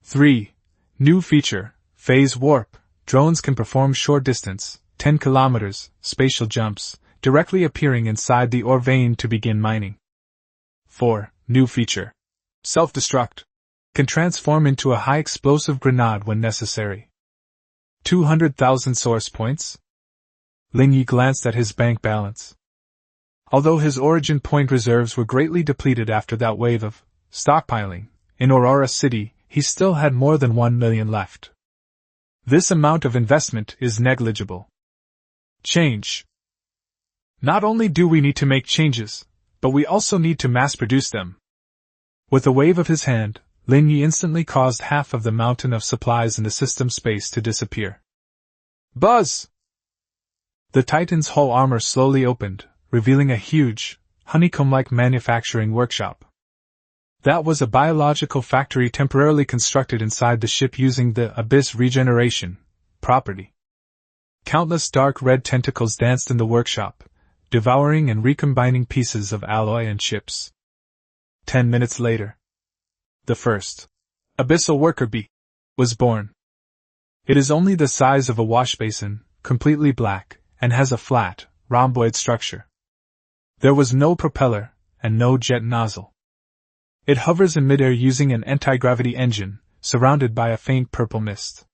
Speaker 1: 3. New feature, Phase Warp. Drones can perform short distance, 10 kilometers, spatial jumps, directly appearing inside the ore vein to begin mining. 4. New feature, Self-Destruct. can transform into a high-explosive grenade when necessary. 200,000 source points? Lin Ye glanced at his bank balance. Although his origin point reserves were greatly depleted after that wave of stockpiling in Aurora City, he still had more than 1 million left. This amount of investment is negligible. Change. Not only do we need to make changes, but we also need to mass-produce them. With a wave of his hand, Lin Ye instantly caused half of the mountain of supplies in the system space to disappear. Buzz! The Titan's hull armor slowly opened, revealing a huge, honeycomb-like manufacturing workshop. That was a biological factory temporarily constructed inside the ship using the Abyss regeneration property. Countless dark red tentacles danced in the workshop, devouring and recombining pieces of alloy and chips. 10 minutes later, the first abyssal worker bee was born. It is only the size of a wash basin, completely black, and has a flat, rhomboid structure. There was no propeller, and no jet nozzle. It hovers in midair using an anti-gravity engine, surrounded by a faint purple mist.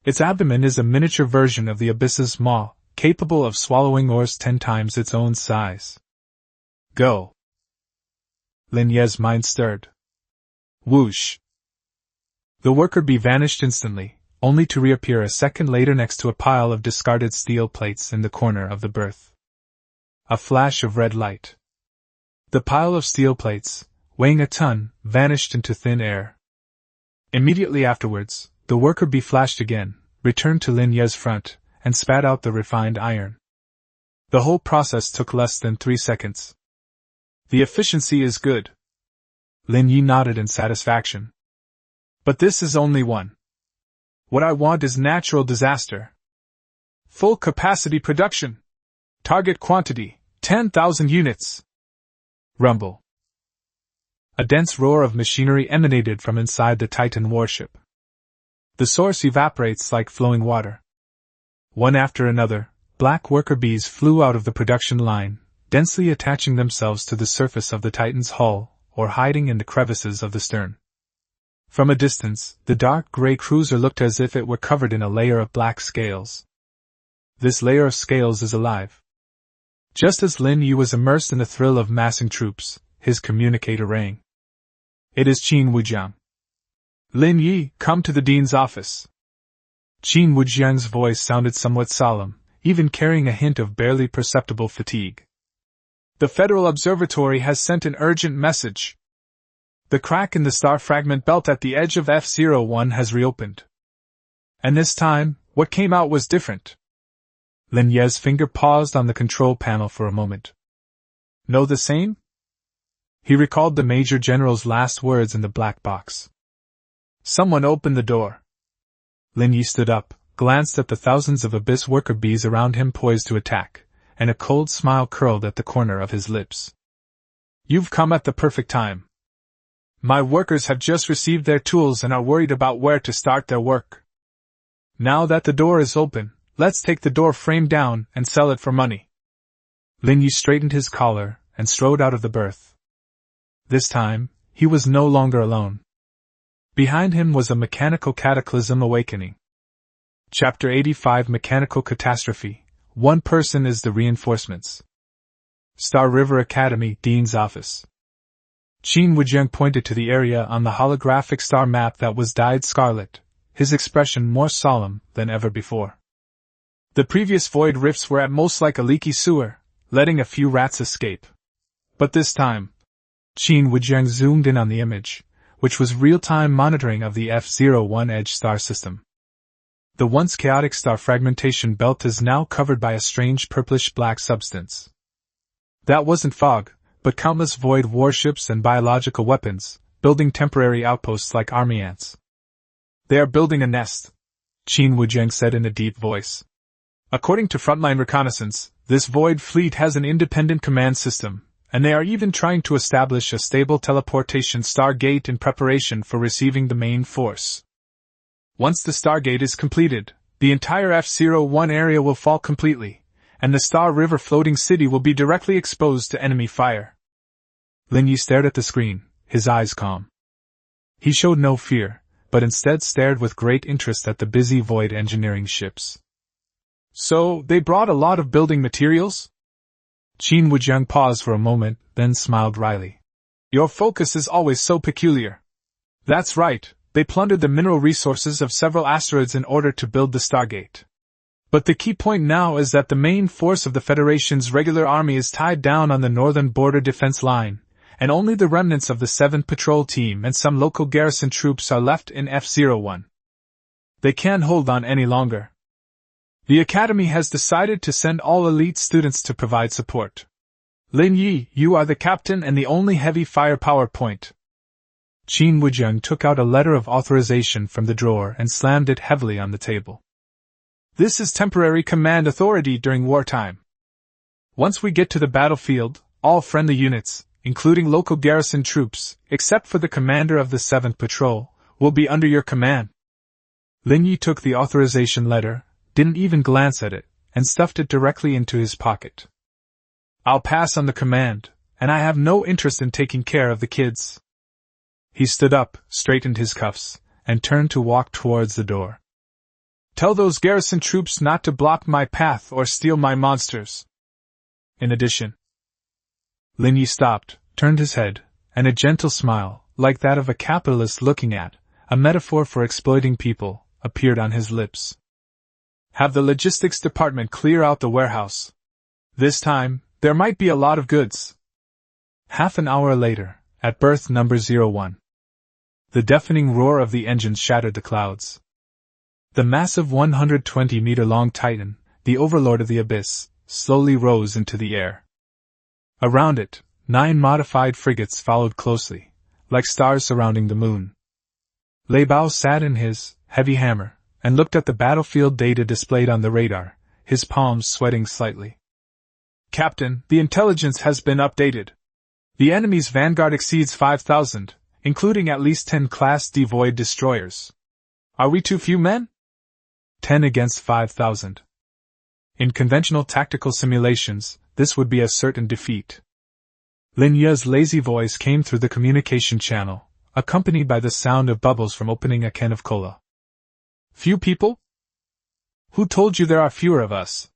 Speaker 1: Its abdomen is a miniature version of the abyss's maw, capable of swallowing ores 10 times its own size. Go! Lin Ye's mind stirred. Whoosh! The worker bee vanished instantly, only to reappear a second later next to a pile of discarded steel plates in the corner of the berth. A flash of red light. The pile of steel plates, weighing a ton, vanished into thin air. Immediately afterwards, the worker bee flashed again, returned to Lin Ye's front, and spat out the refined iron. The whole process took less than 3 seconds. The efficiency is good. Lin Ye nodded in satisfaction. But this is only one. What I want is natural disaster. Full capacity production. Target quantity, 10,000 units. Rumble. A dense roar of machinery emanated from inside the Titan warship. The source evaporates like flowing water. One after another, black worker bees flew out of the production line, densely attaching themselves to the surface of the Titan's hull, or hiding in the crevices of the stern. From a distance, the dark gray cruiser looked as if it were covered in a layer of black scales. This layer of scales is alive. Just as Lin Ye was immersed in the thrill of massing troops, his communicator rang. It is Qin Wujiang. Lin Ye, come to the dean's office. Qin Wujiang's voice sounded somewhat solemn, even carrying a hint of barely perceptible fatigue. The Federal Observatory has sent an urgent message. The crack in the star fragment belt at the edge of F01 has reopened. And this time, what came out was different. Lin Ye's finger paused on the control panel for a moment. Know the same? He recalled the Major General's last words in the black box. Someone opened the door. Lin Ye stood up, glanced at the thousands of abyss worker bees around him poised to attack, and a cold smile curled at the corner of his lips. You've come at the perfect time. My workers have just received their tools and are worried about where to start their work. Now that the door is open, let's take the door frame down and sell it for money. Lin Ye straightened his collar and strode out of the berth. This time, he was no longer alone. Behind him was a mechanical cataclysm awakening. Chapter 85 Mechanical Catastrophe. One person is the reinforcements. Star River Academy, Dean's office. Qin Wujiang pointed to the area on the holographic star map that was dyed scarlet, his expression more solemn than ever before. The previous void rifts were at most like a leaky sewer, letting a few rats escape. But this time, Qin Wujiang zoomed in on the image, which was real-time monitoring of the F01 Edge star system. The once chaotic star fragmentation belt is now covered by a strange purplish-black substance. That wasn't fog, but countless void warships and biological weapons, building temporary outposts like army ants. They are building a nest, Qin Wujiang said in a deep voice. According to frontline reconnaissance, this void fleet has an independent command system, and they are even trying to establish a stable teleportation stargate in preparation for receiving the main force. Once the stargate is completed, the entire F01 area will fall completely, and the Star River floating city will be directly exposed to enemy fire. Lin Ye stared at the screen, his eyes calm. He showed no fear, but instead stared with great interest at the busy void engineering ships. So, they brought a lot of building materials? Qin Wujiang paused for a moment, then smiled wryly. Your focus is always so peculiar. That's right, they plundered the mineral resources of several asteroids in order to build the Stargate. But the key point now is that the main force of the Federation's regular army is tied down on the northern border defense line, and only the remnants of the 7th Patrol Team and some local garrison troops are left in F-01. They can't hold on any longer. The Academy has decided to send all elite students to provide support. Lin Ye, you are the captain and the only heavy firepower point. Qin Wujiang took out a letter of authorization from the drawer and slammed it heavily on the table. This is temporary command authority during wartime. Once we get to the battlefield, all friendly units, including local garrison troops, except for the commander of the 7th Patrol, will be under your command. Lin Ye took the authorization letter, didn't even glance at it, and stuffed it directly into his pocket. I'll pass on the command, and I have no interest in taking care of the kids. He stood up, straightened his cuffs, and turned to walk towards the door. Tell those garrison troops not to block my path or steal my monsters. In addition, Lin Ye stopped, turned his head, and a gentle smile, like that of a capitalist looking at a metaphor for exploiting people, appeared on his lips. Have the logistics department clear out the warehouse. This time, there might be a lot of goods. Half an hour later, at berth number 01. The deafening roar of the engines shattered the clouds. The massive 120-meter-long Titan, the overlord of the abyss, slowly rose into the air. Around it, 9 modified frigates followed closely, like stars surrounding the moon. Lei Bao sat in his heavy hammer and looked at the battlefield data displayed on the radar, his palms sweating slightly. Captain, the intelligence has been updated. The enemy's vanguard exceeds 5,000, including at least 10 Class D void destroyers. Are we too few men? 10 against 5,000. In conventional tactical simulations, this would be a certain defeat. Lin Ye's lazy voice came through the communication channel, accompanied by the sound of bubbles from opening a can of cola. Few people? Who told you there are fewer of us?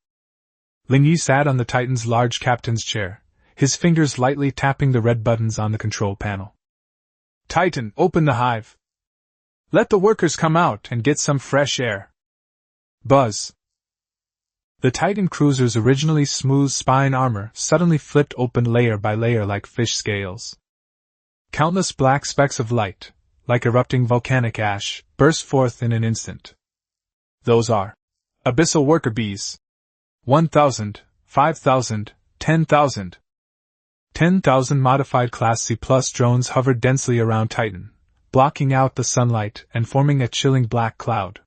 Speaker 1: Lin Ye sat on the Titan's large captain's chair, his fingers lightly tapping the red buttons on the control panel. Titan, open the hive. Let the workers come out and get some fresh air. Buzz. The Titan cruiser's originally smooth spine armor suddenly flipped open layer by layer like fish scales. Countless black specks of light, like erupting volcanic ash, burst forth in an instant. Those are abyssal worker bees. 1,000, 5,000, 10,000. 10,000 modified Class C+ drones hovered densely around Titan, blocking out the sunlight and forming a chilling black cloud.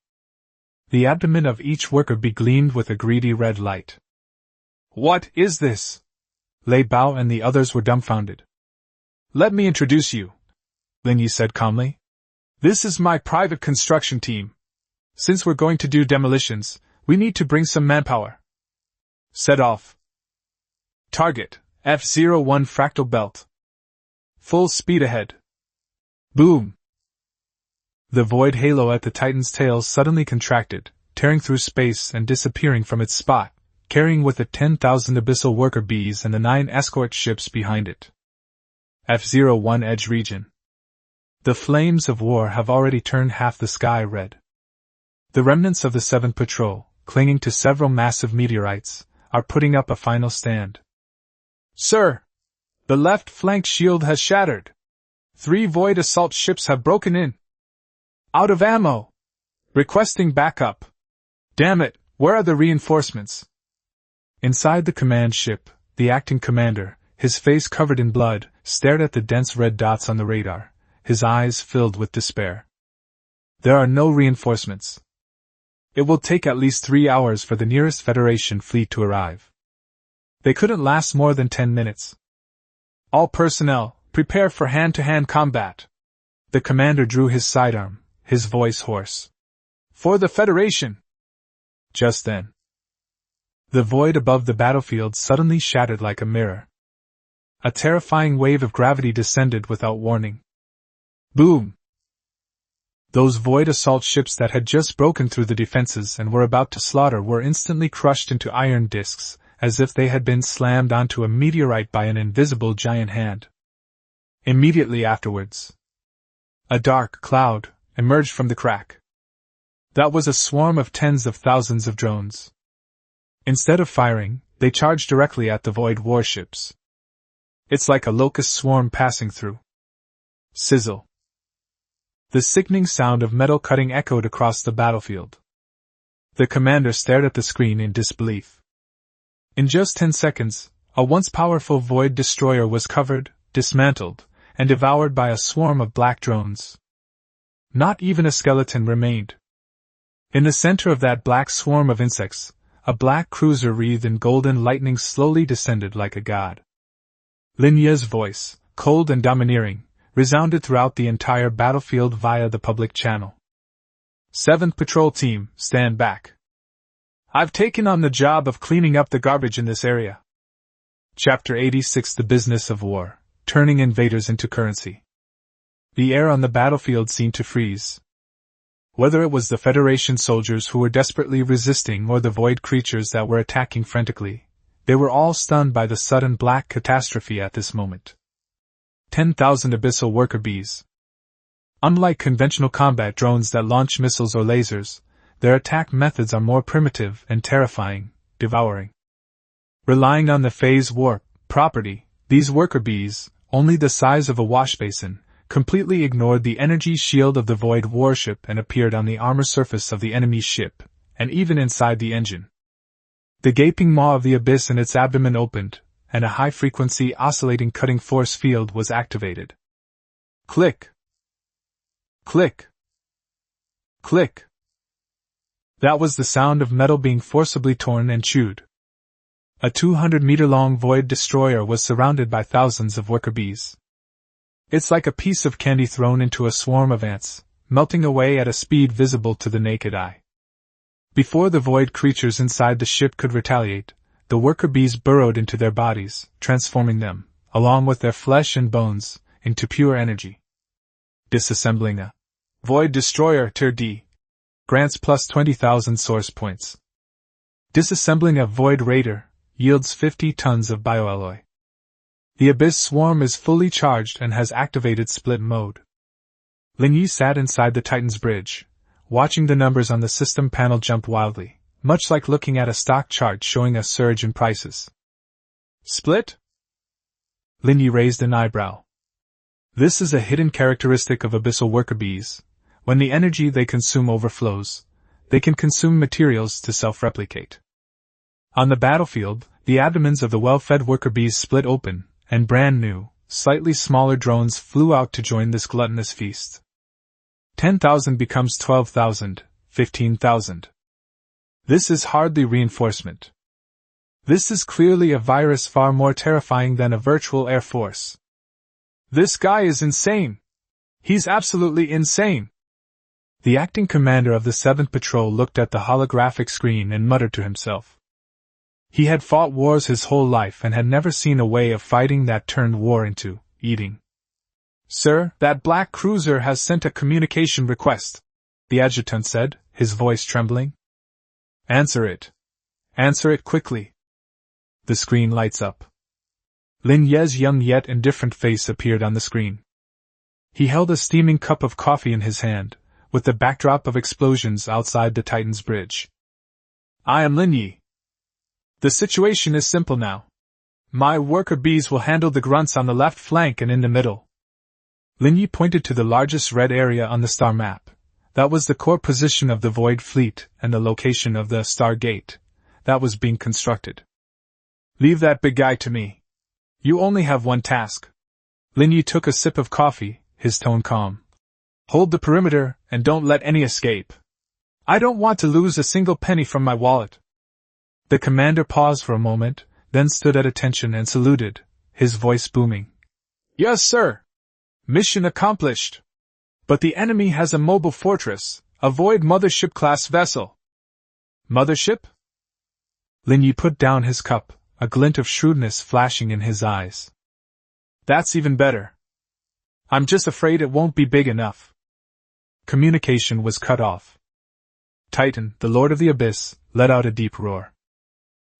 Speaker 1: The abdomen of each worker bee gleamed with a greedy red light. What is this? Lei Bao and the others were dumbfounded. Let me introduce you, Lin Ye said calmly. This is my private construction team. Since we're going to do demolitions, we need to bring some manpower. Set off. Target, F-01 fractal belt. Full speed ahead. Boom. The void halo at the Titan's tail suddenly contracted, tearing through space and disappearing from its spot, carrying with it 10,000 abyssal worker bees and the 9 escort ships behind it. F-01 Edge Region. The flames of war have already turned half the sky red. The remnants of the 7th Patrol, clinging to several massive meteorites, are putting up a final stand. Sir! The left flank shield has shattered. 3 void assault ships have broken in. Out of ammo! Requesting backup. Damn it, where are the reinforcements? Inside the command ship, the acting commander, his face covered in blood, stared at the dense red dots on the radar, his eyes filled with despair. There are no reinforcements. It will take at least 3 hours for the nearest Federation fleet to arrive. They couldn't last more than 10 minutes. All personnel, prepare for hand-to-hand combat. The commander drew his sidearm, his voice hoarse. For the Federation! Just then, the void above the battlefield suddenly shattered like a mirror. A terrifying wave of gravity descended without warning. Boom! Those void assault ships that had just broken through the defenses and were about to slaughter were instantly crushed into iron discs, as if they had been slammed onto a meteorite by an invisible giant hand. Immediately afterwards, a dark cloud emerged from the crack. That was a swarm of tens of thousands of drones. Instead of firing, they charged directly at the void warships. It's like a locust swarm passing through. Sizzle. The sickening sound of metal cutting echoed across the battlefield. The commander stared at the screen in disbelief. In just 10 seconds, a once powerful void destroyer was covered, dismantled, and devoured by a swarm of black drones. Not even a skeleton remained. In the center of that black swarm of insects, a black cruiser wreathed in golden lightning slowly descended like a god. Lin Ye's voice, cold and domineering, resounded throughout the entire battlefield via the public channel. 7th Patrol Team, stand back. I've taken on the job of cleaning up the garbage in this area. Chapter 86: The Business of War, Turning Invaders into Currency. The air on the battlefield seemed to freeze. Whether it was the Federation soldiers who were desperately resisting or the void creatures that were attacking frantically, they were all stunned by the sudden black catastrophe at this moment. 10,000 abyssal worker bees. Unlike conventional combat drones that launch missiles or lasers, their attack methods are more primitive and terrifying, devouring. Relying on the phase warp property, these worker bees, only the size of a wash basin, completely ignored the energy shield of the void warship and appeared on the armor surface of the enemy ship, and even inside the engine. The gaping maw of the abyss in its abdomen opened, and a high-frequency oscillating cutting force field was activated. Click. Click. Click. That was the sound of metal being forcibly torn and chewed. A 200-meter-long void destroyer was surrounded by thousands of worker bees. It's like a piece of candy thrown into a swarm of ants, melting away at a speed visible to the naked eye. Before the void creatures inside the ship could retaliate, the worker bees burrowed into their bodies, transforming them, along with their flesh and bones, into pure energy. Disassembling a void destroyer Tier D grants plus 20,000 source points. Disassembling a void raider yields 50 tons of bioalloy. The Abyss Swarm is fully charged and has activated split mode. Lin Ye sat inside the Titan's bridge, watching the numbers on the system panel jump wildly, much like looking at a stock chart showing a surge in prices. Split? Lin Ye raised an eyebrow. This is a hidden characteristic of abyssal worker bees. When the energy they consume overflows, they can consume materials to self-replicate. On the battlefield, the abdomens of the well-fed worker bees split open, and brand new, slightly smaller drones flew out to join this gluttonous feast. 10,000 becomes 12,000, 15,000. This is hardly reinforcement. This is clearly a virus far more terrifying than a virtual air force. This guy is insane. He's absolutely insane. The acting commander of the 7th Patrol looked at the holographic screen and muttered to himself. He had fought wars his whole life and had never seen a way of fighting that turned war into eating. Sir, that black cruiser has sent a communication request, the adjutant said, his voice trembling. Answer it. Answer it quickly. The screen lights up. Lin Ye's young yet indifferent face appeared on the screen. He held a steaming cup of coffee in his hand, with the backdrop of explosions outside the Titan's bridge. I am Lin Ye. The situation is simple now. My worker bees will handle the grunts on the left flank and in the middle. Lin Ye pointed to the largest red area on the star map. That was the core position of the Void Fleet and the location of the Star Gate that was being constructed. Leave that big guy to me. You only have one task. Lin Ye took a sip of coffee, his tone calm. Hold the perimeter, and don't let any escape. I don't want to lose a single penny from my wallet. The commander paused for a moment, then stood at attention and saluted, his voice booming. Yes, sir. Mission accomplished. But the enemy has a mobile fortress, a void mothership-class vessel. Mothership? Lin Ye put down his cup, a glint of shrewdness flashing in his eyes. That's even better. I'm just afraid it won't be big enough. Communication was cut off. Titan, the Lord of the Abyss, let out a deep roar.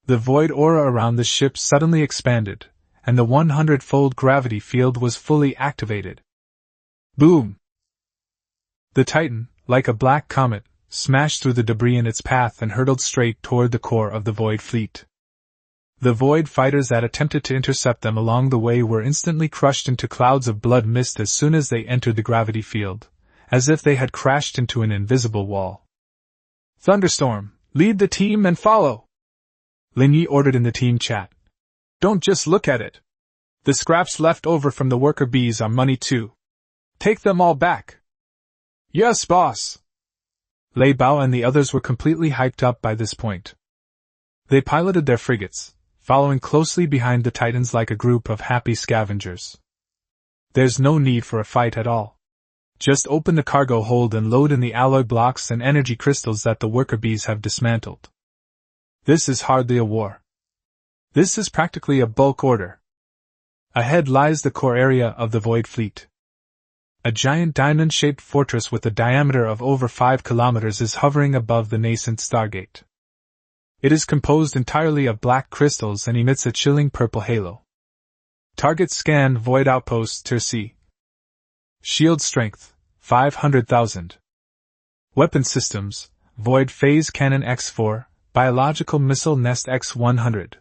Speaker 1: The void aura around the ship suddenly expanded, and the 100-fold gravity field was fully activated. Boom! The Titan, like a black comet, smashed through the debris in its path and hurtled straight toward the core of the Void Fleet. The Void fighters that attempted to intercept them along the way were instantly crushed into clouds of blood mist as soon as they entered the gravity field, as if they had crashed into an invisible wall. Thunderstorm, lead the team and follow! Lin Ye ordered in the team chat. Don't just look at it. The scraps left over from the worker bees are money too. Take them all back. Yes, boss! Lei Bao and the others were completely hyped up by this point. They piloted their frigates, following closely behind the Titans like a group of happy scavengers. There's no need for a fight at all. Just open the cargo hold and load in the alloy blocks and energy crystals that the worker bees have dismantled. This is hardly a war. This is practically a bulk order. Ahead lies the core area of the Void Fleet. A giant diamond-shaped fortress with a diameter of over 5 kilometers is hovering above the nascent Stargate. It is composed entirely of black crystals and emits a chilling purple halo. Target scan Void Outpost Tier C. Shield strength, 500,000. Weapon systems, Void Phase Cannon X4, Biological Missile Nest X100.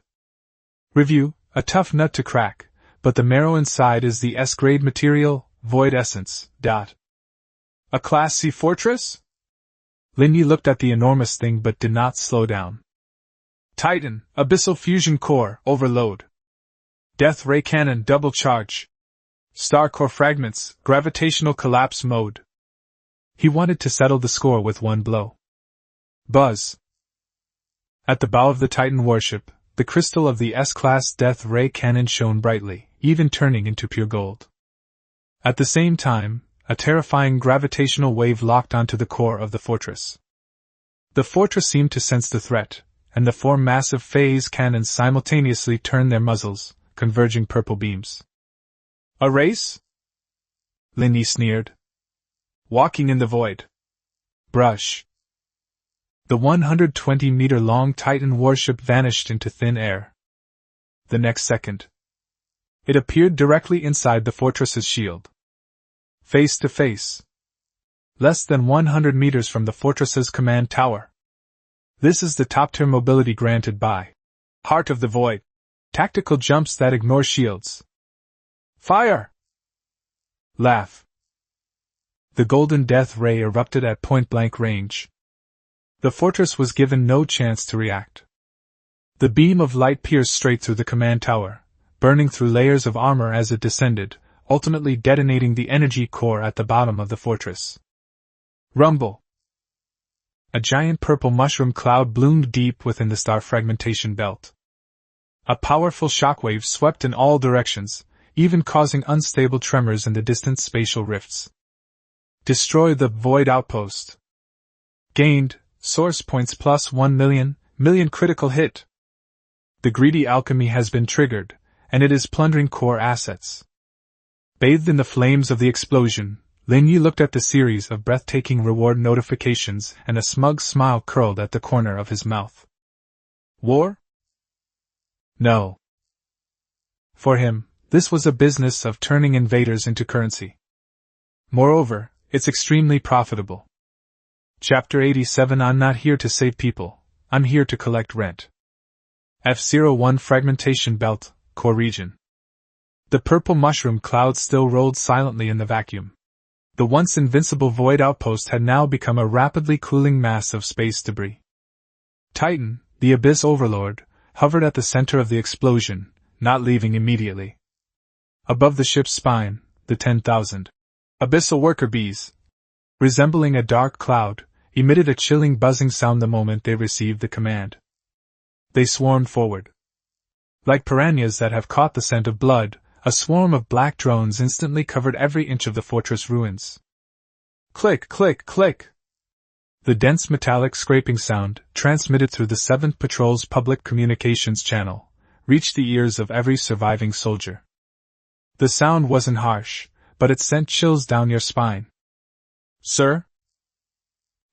Speaker 1: Review, a tough nut to crack, but the marrow inside is the S-grade material, Void Essence. A Class C fortress? Lin Ye looked at the enormous thing but did not slow down. Titan, Abyssal Fusion Core, Overload. Death Ray Cannon, Double Charge. Star Core Fragments, Gravitational Collapse Mode. He wanted to settle the score with one blow. Buzz. At the bow of the Titan warship, the crystal of the S-class Death Ray Cannon shone brightly, even turning into pure gold. At the same time, a terrifying gravitational wave locked onto the core of the fortress. The fortress seemed to sense the threat, and the 4 massive phase cannons simultaneously turned their muzzles, converging purple beams. A race? Lin Ye sneered. Walking in the void. Brush. The 120-meter-long Titan warship vanished into thin air. The next second, it appeared directly inside the fortress's shield. Face to face. Less than 100 meters from the fortress's command tower. This is the top-tier mobility granted by Heart of the Void. Tactical jumps that ignore shields. Fire! Laugh. The golden death ray erupted at point-blank range. The fortress was given no chance to react. The beam of light pierced straight through the command tower, burning through layers of armor as it descended, ultimately detonating the energy core at the bottom of the fortress. Rumble. A giant purple mushroom cloud bloomed deep within the star fragmentation belt. A powerful shockwave swept in all directions, even causing unstable tremors in the distant spatial rifts. Destroy the Void Outpost. Gained, source points plus 1 million critical hit. The greedy alchemy has been triggered, and it is plundering core assets. Bathed in the flames of the explosion, Lin Ye looked at the series of breathtaking reward notifications and a smug smile curled at the corner of his mouth. War? No. For him, this was a business of turning invaders into currency. Moreover, it's extremely profitable. Chapter 87. I'm not here to save people, I'm here to collect rent. F-01 Fragmentation Belt, Core Region. The purple mushroom cloud still rolled silently in the vacuum. The once invincible Void Outpost had now become a rapidly cooling mass of space debris. Titan, the Abyss Overlord, hovered at the center of the explosion, not leaving immediately. Above the ship's spine, the 10,000 abyssal worker bees, resembling a dark cloud, emitted a chilling buzzing sound the moment they received the command. They swarmed forward. Like piranhas that have caught the scent of blood, a swarm of black drones instantly covered every inch of the fortress ruins. Click, click, click! The dense metallic scraping sound, transmitted through the 7th Patrol's public communications channel, reached the ears of every surviving soldier. The sound wasn't harsh, but it sent chills down your spine. Sir,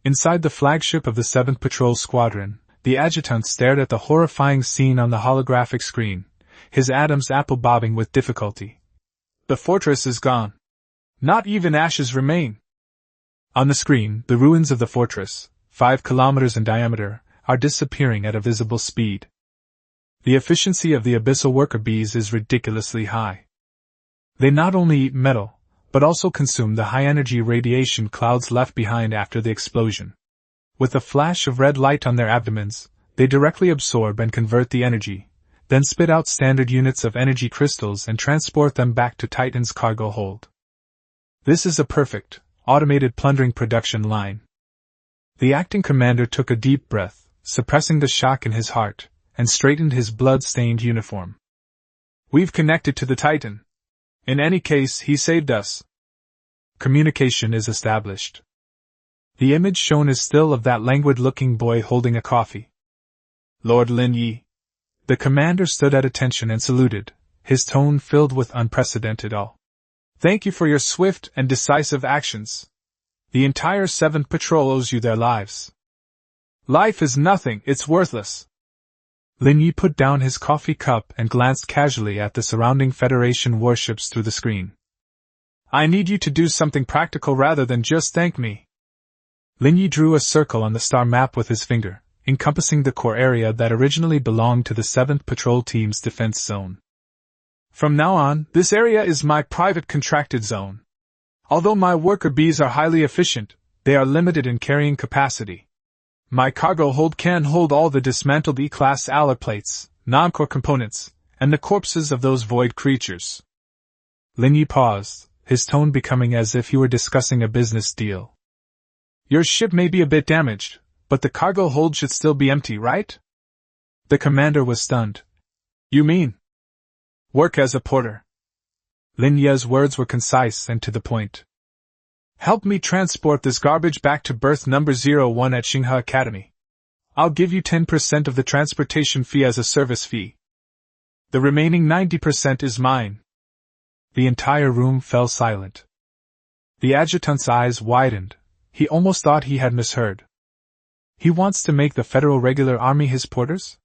Speaker 1: Inside the flagship of the 7th Patrol Squadron, the adjutant stared at the horrifying scene on the holographic screen, his Adam's apple bobbing with difficulty. The fortress is gone. Not even ashes remain. On the screen, the ruins of the fortress, 5 kilometers in diameter, are disappearing at a visible speed. The efficiency of the abyssal worker bees is ridiculously high. They not only eat metal, but also consume the high-energy radiation clouds left behind after the explosion. With a flash of red light on their abdomens, they directly absorb and convert the energy, then spit out standard units of energy crystals and transport them back to Titan's cargo hold. This is a perfect, automated plundering production line. The acting commander took a deep breath, suppressing the shock in his heart, and straightened his blood-stained uniform. We've connected to the Titan. In any case, he saved us. Communication is established. The image shown is still of that languid-looking boy holding a coffee. Lord Lin Ye. The commander stood at attention and saluted, his tone filled with unprecedented awe. Thank you for your swift and decisive actions. The entire 7th Patrol owes you their lives. Life is nothing, it's worthless. Lin Ye put down his coffee cup and glanced casually at the surrounding Federation warships through the screen. I need you to do something practical rather than just thank me. Lin Ye drew a circle on the star map with his finger, encompassing the core area that originally belonged to the 7th Patrol Team's defense zone. From now on, this area is my private contracted zone. Although my worker bees are highly efficient, they are limited in carrying capacity. My cargo hold can hold all the dismantled E-class alloy plates, non-core components, and the corpses of those void creatures. Lin Ye paused, his tone becoming as if he were discussing a business deal. Your ship may be a bit damaged, but the cargo hold should still be empty, right? The commander was stunned. You mean? Work as a porter. Lin Ye's words were concise and to the point. Help me transport this garbage back to berth number 01 at Xinghe Academy. I'll give you 10% of the transportation fee as a service fee. The remaining 90% is mine. The entire room fell silent. The adjutant's eyes widened. He almost thought he had misheard. He wants to make the Federal Regular Army his porters?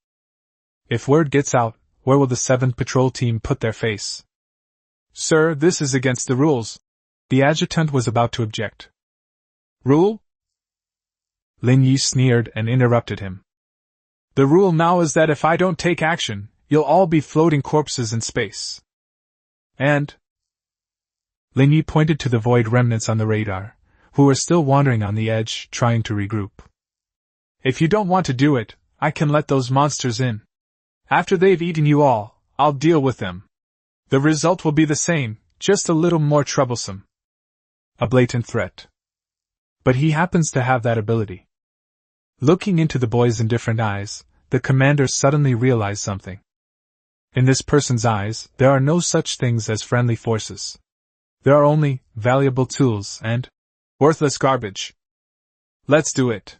Speaker 1: If word gets out, where will the 7th Patrol Team put their face? Sir, this is against the rules. The adjutant was about to object. Rule? Lin Ye sneered and interrupted him. The rule now is that if I don't take action, you'll all be floating corpses in space. And? Lin Ye pointed to the void remnants on the radar, who were still wandering on the edge, trying to regroup. If you don't want to do it, I can let those monsters in. After they've eaten you all, I'll deal with them. The result will be the same, just a little more troublesome. A blatant threat. But he happens to have that ability. Looking into the boy's indifferent eyes, the commander suddenly realized something. In this person's eyes, there are no such things as friendly forces. There are only valuable tools and worthless garbage. Let's do it.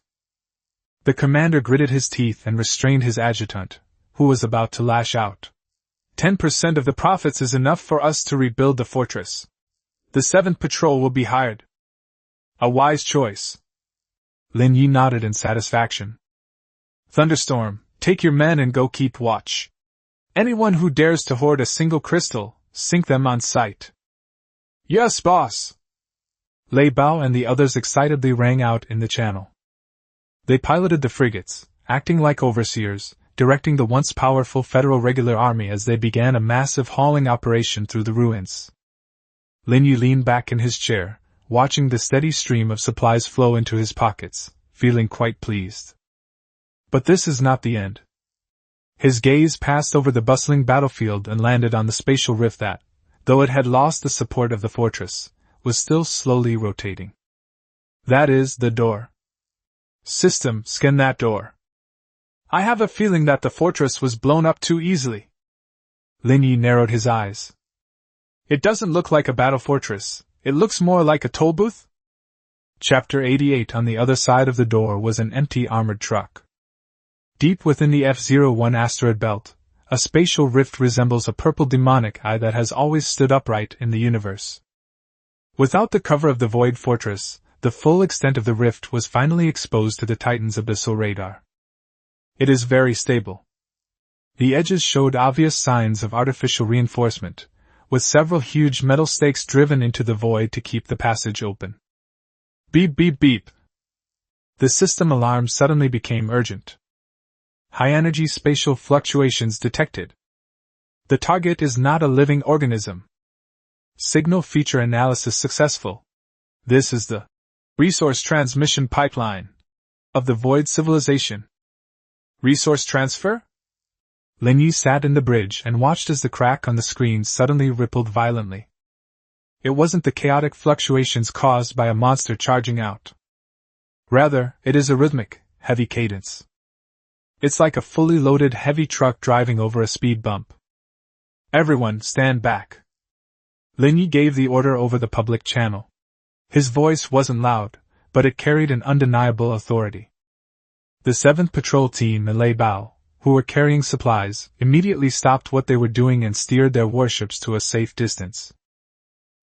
Speaker 1: The commander gritted his teeth and restrained his adjutant, who was about to lash out. 10% of the profits is enough for us to rebuild the fortress. The 7th Patrol will be hired. A wise choice. Lin Ye nodded in satisfaction. Thunderstorm, take your men and go keep watch. Anyone who dares to hoard a single crystal, sink them on sight. Yes, boss. Lei Bao and the others excitedly rang out in the channel. They piloted the frigates, acting like overseers, directing the once powerful Federal Regular Army as they began a massive hauling operation through the ruins. Lin Ye leaned back in his chair, watching the steady stream of supplies flow into his pockets, feeling quite pleased. But this is not the end. His gaze passed over the bustling battlefield and landed on the spatial rift that, though it had lost the support of the fortress, was still slowly rotating. That is, the door. System, scan that door. I have a feeling that the fortress was blown up too easily. Lin Ye narrowed his eyes. It doesn't look like a battle fortress, it looks more like a toll booth? Chapter 88. On the other side of the door was an empty armored truck. Deep within the F-01 asteroid belt, a spatial rift resembles a purple demonic eye that has always stood upright in the universe. Without the cover of the void fortress, the full extent of the rift was finally exposed to the Titan's abyssal radar. It is very stable. The edges showed obvious signs of artificial reinforcement, with several huge metal stakes driven into the void to keep the passage open. Beep beep beep. The system alarm suddenly became urgent. High-energy spatial fluctuations detected. The target is not a living organism. Signal feature analysis successful. This is the resource transmission pipeline of the Void civilization. Resource transfer? Lin Ye sat in the bridge and watched as the crack on the screen suddenly rippled violently. It wasn't the chaotic fluctuations caused by a monster charging out. Rather, it is a rhythmic, heavy cadence. It's like a fully loaded heavy truck driving over a speed bump. Everyone, stand back. Lin Ye gave the order over the public channel. His voice wasn't loud, but it carried an undeniable authority. The 7th Patrol Team and Lei Bao, who were carrying supplies, immediately stopped what they were doing and steered their warships to a safe distance.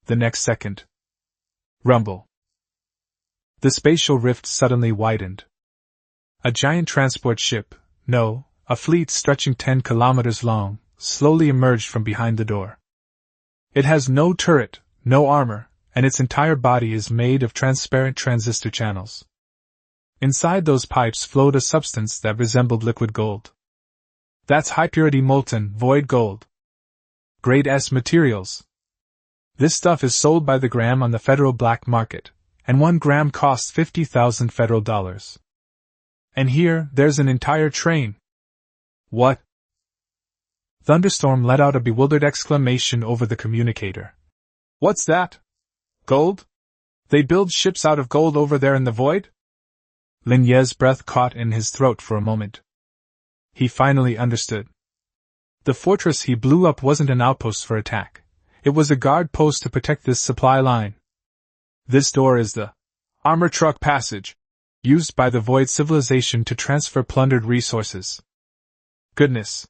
Speaker 1: The next second. Rumble. The spatial rift suddenly widened. A giant transport ship, no, a fleet stretching 10 kilometers long, slowly emerged from behind the door. It has no turret, no armor, and its entire body is made of transparent transistor channels. Inside those pipes flowed a substance that resembled liquid gold. That's high-purity molten, void gold. Grade S materials. This stuff is sold by the gram on the federal black market, and 1 gram costs 50,000 federal dollars. And here, there's an entire train. What? Thunderstorm let out a bewildered exclamation over the communicator. What's that? Gold? They build ships out of gold over there in the void? Lin Ye's breath caught in his throat for a moment. He finally understood. The fortress he blew up wasn't an outpost for attack. It was a guard post to protect this supply line. This door is the armor truck passage, used by the Void civilization to transfer plundered resources. Goodness.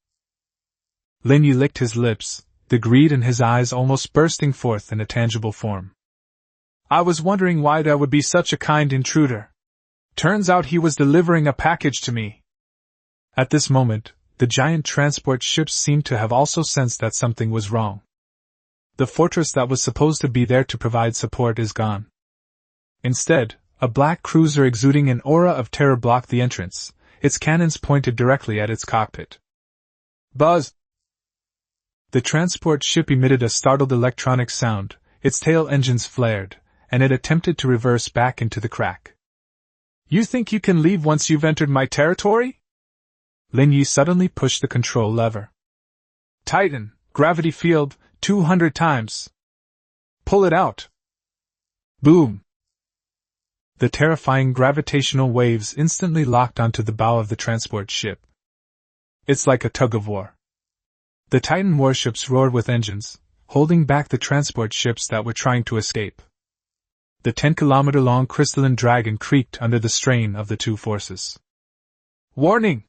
Speaker 1: Lin Ye licked his lips, the greed in his eyes almost bursting forth in a tangible form. I was wondering why there would be such a kind intruder. Turns out he was delivering a package to me. At this moment, the giant transport ships seemed to have also sensed that something was wrong. The fortress that was supposed to be there to provide support is gone. Instead, a black cruiser exuding an aura of terror blocked the entrance, its cannons pointed directly at its cockpit. Buzz! The transport ship emitted a startled electronic sound, its tail engines flared, and it attempted to reverse back into the crack. You think you can leave once you've entered my territory? Lin Ye suddenly pushed the control lever. Titan, gravity field, 200 times. Pull it out. Boom. The terrifying gravitational waves instantly locked onto the bow of the transport ship. It's like a tug-of-war. The Titan warships roared with engines, holding back the transport ships that were trying to escape. The 10-kilometer-long crystalline dragon creaked under the strain of the two forces. Warning!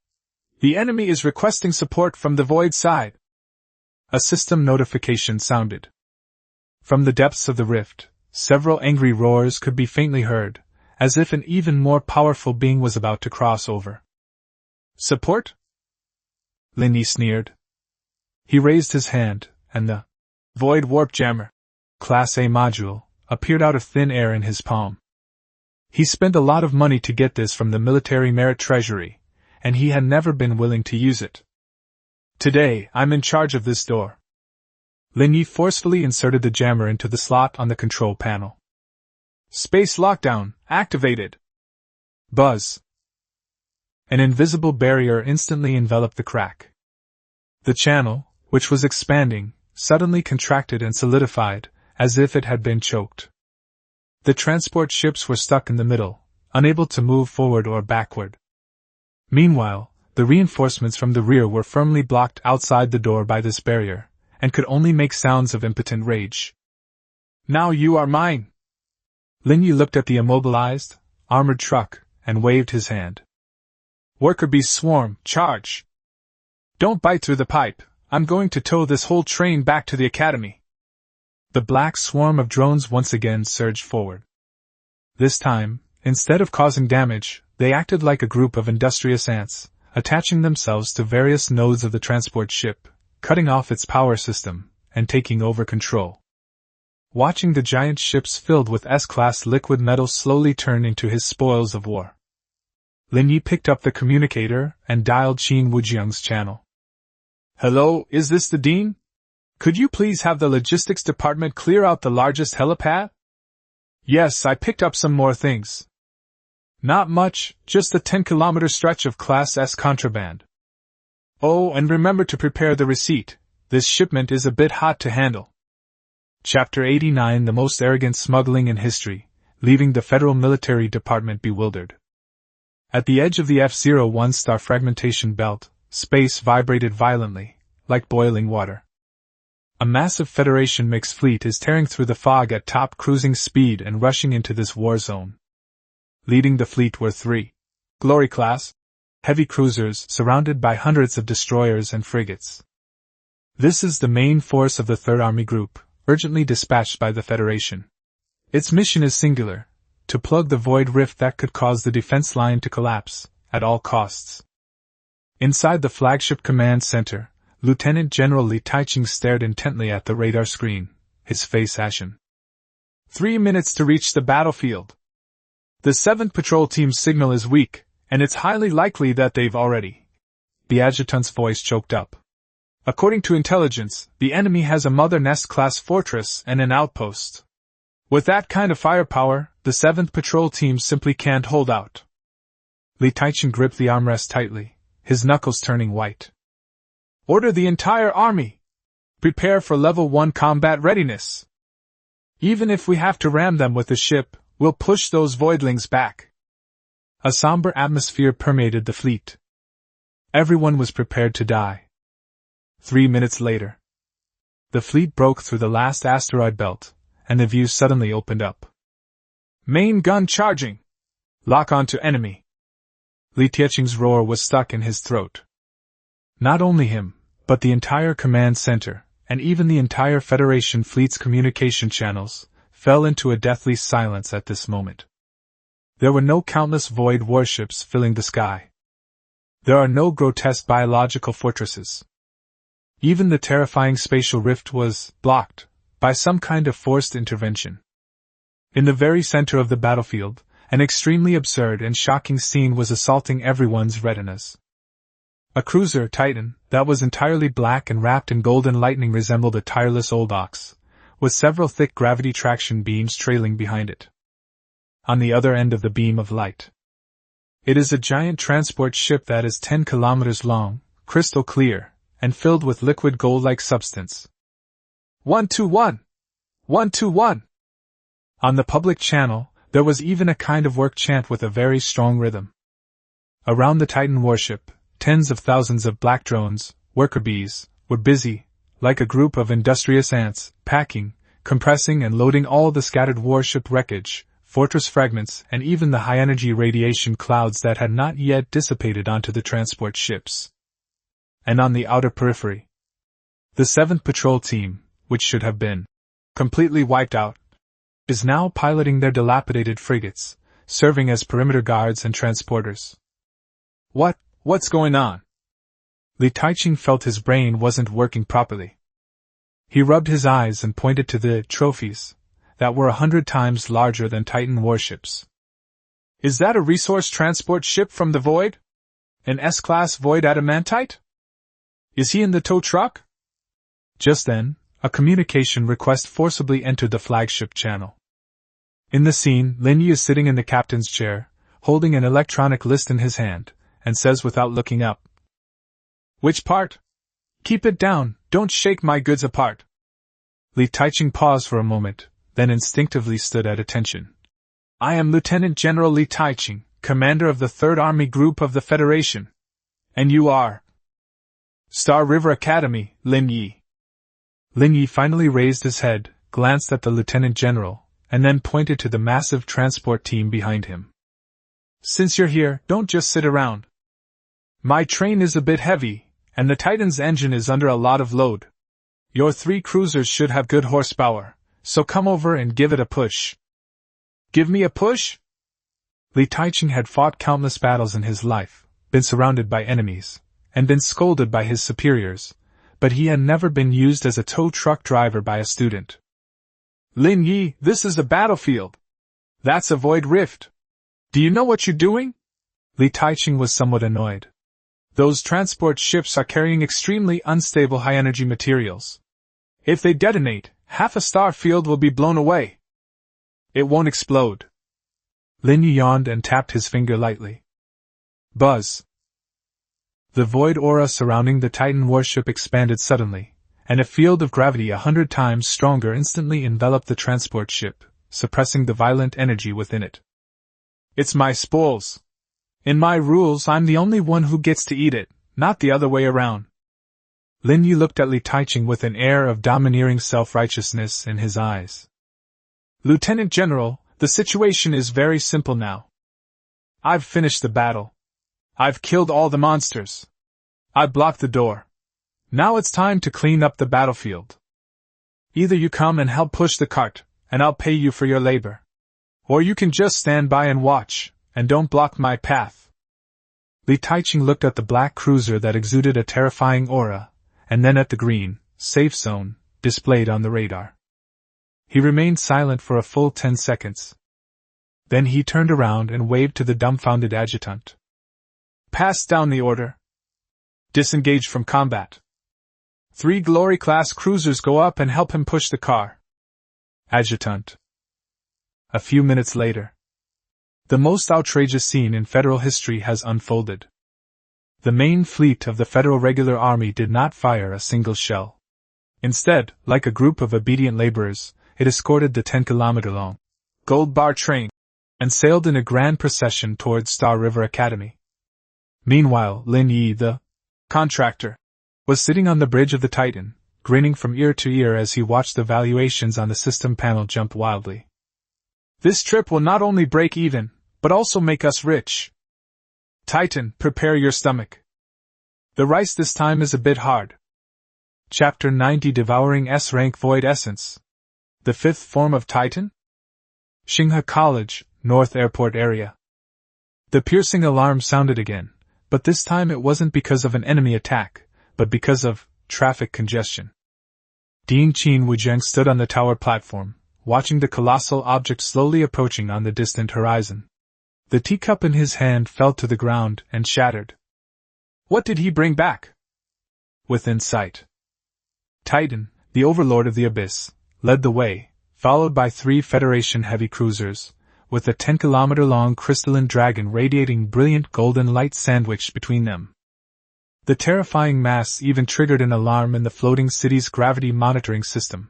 Speaker 1: The enemy is requesting support from the Void side. A system notification sounded. From the depths of the rift, several angry roars could be faintly heard, as if an even more powerful being was about to cross over. Support? Lin Ye sneered. He raised his hand, and the Void Warp Jammer, Class A module, appeared out of thin air in his palm. He spent a lot of money to get this from the military merit treasury, and he had never been willing to use it. Today, I'm in charge of this door. Lin Ye forcefully inserted the jammer into the slot on the control panel. Space lockdown, activated. Buzz. An invisible barrier instantly enveloped the crack. The channel, which was expanding, suddenly contracted and solidified, as if it had been choked. The transport ships were stuck in the middle, unable to move forward or backward. Meanwhile, the reinforcements from the rear were firmly blocked outside the door by this barrier, and could only make sounds of impotent rage. Now you are mine! Lin Ye looked at the immobilized, armored truck, and waved his hand. Worker bees swarm, charge! Don't bite through the pipe, I'm going to tow this whole train back to the academy. The black swarm of drones once again surged forward. This time, instead of causing damage, they acted like a group of industrious ants, attaching themselves to various nodes of the transport ship, cutting off its power system, and taking over control. Watching the giant ships filled with S-class liquid metal slowly turn into his spoils of war, Lin Ye picked up the communicator and dialed Qin Wujiang's channel. "Hello, is this the Dean? Could you please have the logistics department clear out the largest helipad?" "Yes, I picked up some more things. Not much, just a 10-kilometer stretch of Class S contraband. Oh, and remember to prepare the receipt, this shipment is a bit hot to handle." Chapter 89: The most arrogant smuggling in history, leaving the Federal Military Department bewildered. At the edge of the F-01 star fragmentation belt, space vibrated violently, like boiling water. A massive Federation mixed fleet is tearing through the fog at top cruising speed and rushing into this war zone. Leading the fleet were 3 Glory-class heavy cruisers surrounded by hundreds of destroyers and frigates. This is the main force of the Third Army Group, urgently dispatched by the Federation. Its mission is singular: to plug the void rift that could cause the defense line to collapse, at all costs. Inside the flagship command center, Lieutenant General Li Taiqing stared intently at the radar screen, his face ashen. 3 minutes to reach the battlefield. The 7th Patrol Team's signal is weak, and it's highly likely that they've already... The adjutant's voice choked up. According to intelligence, the enemy has a Mother Nest-class fortress and an outpost. With that kind of firepower, the 7th Patrol Team simply can't hold out. Li Taiqing gripped the armrest tightly, his knuckles turning white. "Order the entire army! Prepare for level 1 combat readiness! Even if we have to ram them with the ship, we'll push those voidlings back." A somber atmosphere permeated the fleet. Everyone was prepared to die. 3 minutes later, the fleet broke through the last asteroid belt, and the view suddenly opened up. "Main gun charging! Lock on to enemy!" Li Taiqing's roar was stuck in his throat. Not only him, but the entire command center, and even the entire Federation fleet's communication channels, fell into a deathly silence at this moment. There were no countless void warships filling the sky. There are no grotesque biological fortresses. Even the terrifying spatial rift was blocked by some kind of forced intervention. In the very center of the battlefield, an extremely absurd and shocking scene was assaulting everyone's retinas. A cruiser, Titan, that was entirely black and wrapped in golden lightning resembled a tireless old ox, with several thick gravity traction beams trailing behind it. On the other end of the beam of light, it is a giant transport ship that is 10 kilometers long, crystal clear, and filled with liquid gold-like substance. 121! 121! On the public channel, there was even a kind of work chant with a very strong rhythm. Around the Titan warship, tens of thousands of black drones, worker bees, were busy, like a group of industrious ants, packing, compressing and loading all the scattered warship wreckage, fortress fragments and even the high-energy radiation clouds that had not yet dissipated onto the transport ships. And on the outer periphery, the 7th Patrol Team, which should have been completely wiped out, is now piloting their dilapidated frigates, serving as perimeter guards and transporters. What's going on? Li Taiqing felt his brain wasn't working properly. He rubbed his eyes and pointed to the trophies, that were 100 times larger than Titan warships. "Is that a resource transport ship from the Void? An S-class Void adamantite? Is he in the tow truck?" Just then, a communication request forcibly entered the flagship channel. In the scene, Lin Ye is sitting in the captain's chair, holding an electronic list in his hand, and says without looking up, "Which part? Keep it down, don't shake my goods apart." Li Taiqing paused for a moment, then instinctively stood at attention. "I am Lieutenant General Li Taiqing, commander of the 3rd Army Group of the Federation. And you are?" "Star River Academy, Lin Ye." Lin Ye finally raised his head, glanced at the Lieutenant General, and then pointed to the massive transport team behind him. "Since you're here, don't just sit around. My train is a bit heavy, and the Titan's engine is under a lot of load. Your 3 cruisers should have good horsepower, so come over and give it a push." Give me a push? Li Taiching had fought countless battles in his life, been surrounded by enemies, and been scolded by his superiors, but he had never been used as a tow truck driver by a student. Lin Ye, this is a battlefield. That's a void rift. Do you know what you're doing? Li Taiching was somewhat annoyed. Those transport ships are carrying extremely unstable high-energy materials. If they detonate, half a star field will be blown away. It won't explode. Lin Ye yawned and tapped his finger lightly. Buzz. The void aura surrounding the Titan warship expanded suddenly, and a field of gravity 100 times stronger instantly enveloped the transport ship, suppressing the violent energy within it. It's my spoils. In my rules, I'm the only one who gets to eat it, not the other way around. Lin Ye looked at Li Taiching with an air of domineering self-righteousness in his eyes. Lieutenant General, the situation is very simple now. I've finished the battle. I've killed all the monsters. I blocked the door. Now it's time to clean up the battlefield. Either you come and help push the cart, and I'll pay you for your labor. Or you can just stand by and watch, and don't block my path. Li Taiching looked at the black cruiser that exuded a terrifying aura, and then at the green, safe zone, displayed on the radar. He remained silent for a full 10 seconds. Then he turned around and waved to the dumbfounded adjutant. Pass down the order. Disengage from combat. 3 Glory-class cruisers go up and help him push the car. Adjutant. A few minutes later. The most outrageous scene in Federal history has unfolded. The main fleet of the Federal Regular Army did not fire a single shell. Instead, like a group of obedient laborers, it escorted the 10-kilometer-long Gold Bar train and sailed in a grand procession towards Star River Academy. Meanwhile, Lin Ye, the contractor, was sitting on the bridge of the Titan, grinning from ear to ear as he watched the valuations on the system panel jump wildly. This trip will not only break even, but also make us rich. Titan, prepare your stomach. The rice this time is a bit hard. Chapter 90 Devouring S-Rank Void Essence. The fifth form of Titan? Xinghe College, North Airport area. The piercing alarm sounded again, but this time it wasn't because of an enemy attack, but because of traffic congestion. Dean Qin Wujiang stood on the tower platform, watching the colossal object slowly approaching on the distant horizon. The teacup in his hand fell to the ground and shattered. What did he bring back? Within sight. Titan, the overlord of the abyss, led the way, followed by 3 Federation heavy cruisers, with a 10-kilometer-long crystalline dragon radiating brilliant golden light sandwiched between them. The terrifying mass even triggered an alarm in the floating city's gravity monitoring system.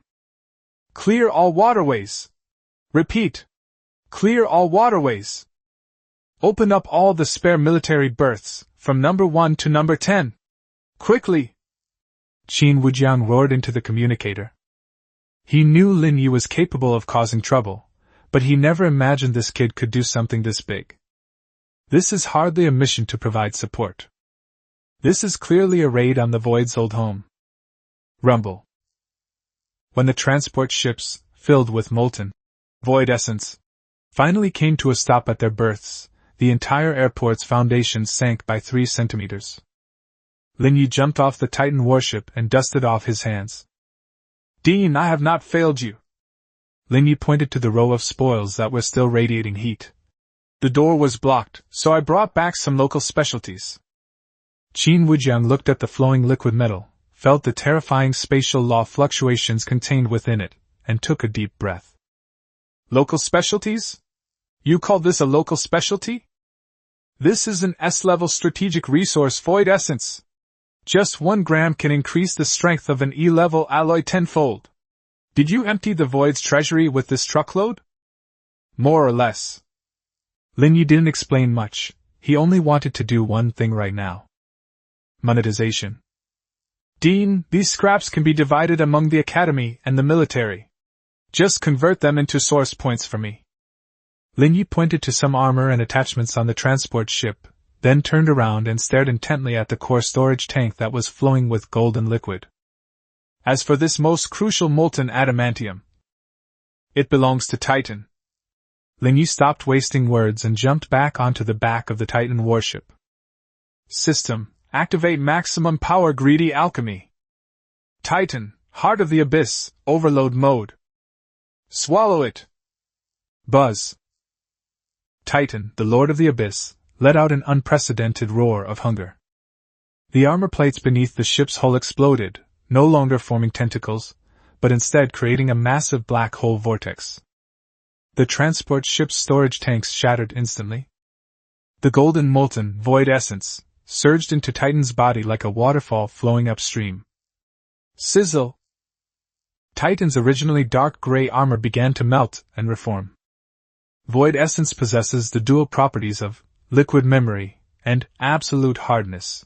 Speaker 1: Clear all waterways! Repeat! Clear all waterways! Open up all the spare military berths, from number 1 to number 10! Quickly! Qin Wujiang roared into the communicator. He knew Lin Ye was capable of causing trouble, but he never imagined this kid could do something this big. This is hardly a mission to provide support. This is clearly a raid on the Void's old home. Rumble. When the transport ships, filled with molten void essence, finally came to a stop at their berths, the entire airport's foundations sank by 3 centimeters. Lin Ye jumped off the Titan warship and dusted off his hands. Dean, I have not failed you. Lin Ye pointed to the row of spoils that were still radiating heat. The door was blocked, so I brought back some local specialties. Qin Wujiang looked at the flowing liquid metal, felt the terrifying spatial law fluctuations contained within it, and took a deep breath. Local specialties? You call this a local specialty? This is an S-level strategic resource void essence. Just 1 gram can increase the strength of an E-level alloy tenfold. Did you empty the Void's treasury with this truckload? More or less. Lin Ye didn't explain much, he only wanted to do one thing right now. Monetization. Dean, these scraps can be divided among the academy and the military. Just convert them into source points for me. Lin Ye pointed to some armor and attachments on the transport ship, then turned around and stared intently at the core storage tank that was flowing with golden liquid. As for this most crucial molten adamantium, it belongs to Titan. Lin Ye stopped wasting words and jumped back onto the back of the Titan warship. System, activate maximum power greedy alchemy. Titan, heart of the abyss, overload mode. Swallow it. Buzz. Titan, the lord of the abyss, let out an unprecedented roar of hunger. The armor plates beneath the ship's hull exploded, no longer forming tentacles, but instead creating a massive black hole vortex. The transport ship's storage tanks shattered instantly. The golden molten void essence surged into Titan's body like a waterfall flowing upstream. Sizzle! Titan's originally dark gray armor began to melt and reform. Void essence possesses the dual properties of liquid memory and absolute hardness.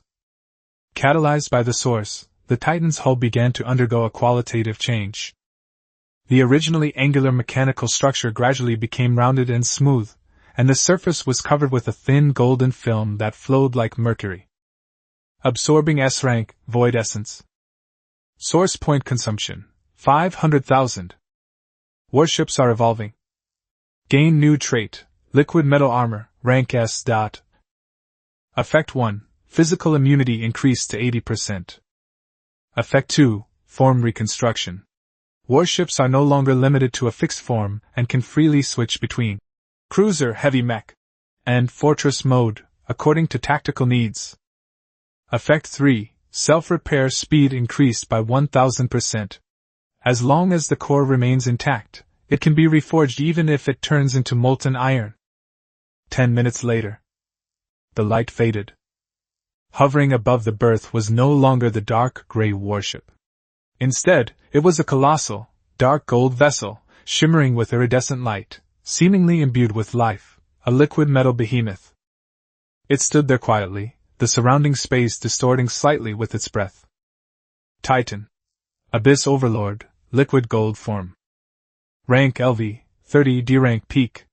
Speaker 1: Catalyzed by the source, the Titan's hull began to undergo a qualitative change. The originally angular mechanical structure gradually became rounded and smooth, and the surface was covered with a thin golden film that flowed like mercury. Absorbing S-rank, void essence. Source point consumption, 500,000. Warships are evolving. Gain new trait, liquid metal armor, rank S. Effect 1, physical immunity increased to 80%. Effect 2, form reconstruction. Warships are no longer limited to a fixed form and can freely switch between cruiser heavy mech and fortress mode, according to tactical needs. Effect 3, self-repair speed increased by 1000%. As long as the core remains intact, it can be reforged even if it turns into molten iron. 10 minutes later. The light faded. Hovering above the berth was no longer the dark gray warship. Instead, it was a colossal, dark gold vessel, shimmering with iridescent light, seemingly imbued with life, a liquid metal behemoth. It stood there quietly, the surrounding space distorting slightly with its breath. Titan. Abyss Overlord, liquid gold form. Rank LV, 30 D rank peak.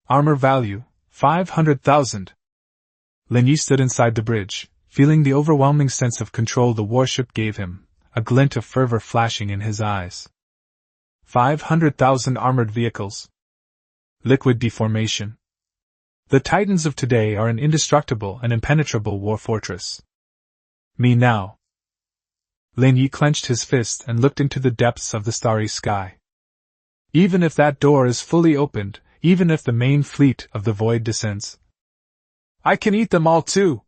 Speaker 1: Armor value, 500,000. Lin Ye stood inside the bridge, feeling the overwhelming sense of control the warship gave him, a glint of fervor flashing in his eyes. 500,000 armored vehicles. Liquid deformation. The Titans of today are an indestructible and impenetrable war fortress. Me now. Lin Ye clenched his fist and looked into the depths of the starry sky. Even if that door is fully opened, even if the main fleet of the void descends, I can eat them all too.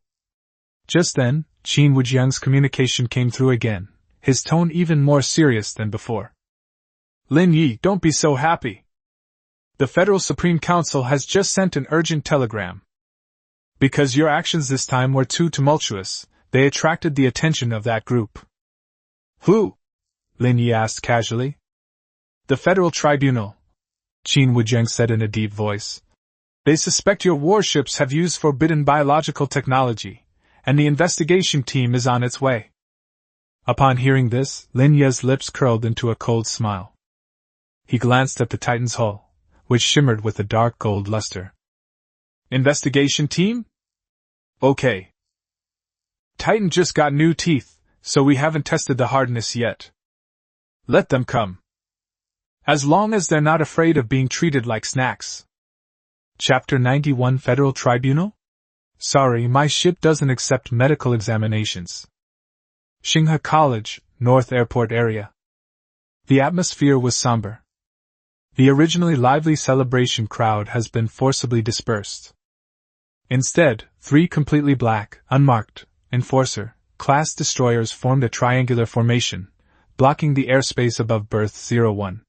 Speaker 1: Just then, Qin Wujiang's communication came through again, his tone even more serious than before. Lin Ye, don't be so happy. The Federal Supreme Council has just sent an urgent telegram. Because your actions this time were too tumultuous, they attracted the attention of that group. Who? Lin Ye asked casually. The Federal Tribunal, Qin Wujiang said in a deep voice. They suspect your warships have used forbidden biological technology, and the investigation team is on its way. Upon hearing this, Lin Ye's lips curled into a cold smile. He glanced at the Titan's hull, which shimmered with a dark gold luster. Investigation team? Okay. Titan just got new teeth, so we haven't tested the hardness yet. Let them come. As long as they're not afraid of being treated like snacks. Chapter 91 Federal Tribunal? Sorry, my ship doesn't accept medical examinations. Xinghe College, North Airport area. The atmosphere was somber. The originally lively celebration crowd has been forcibly dispersed. Instead, 3 completely black, unmarked, Enforcer-class destroyers formed a triangular formation, blocking the airspace above Berth 01.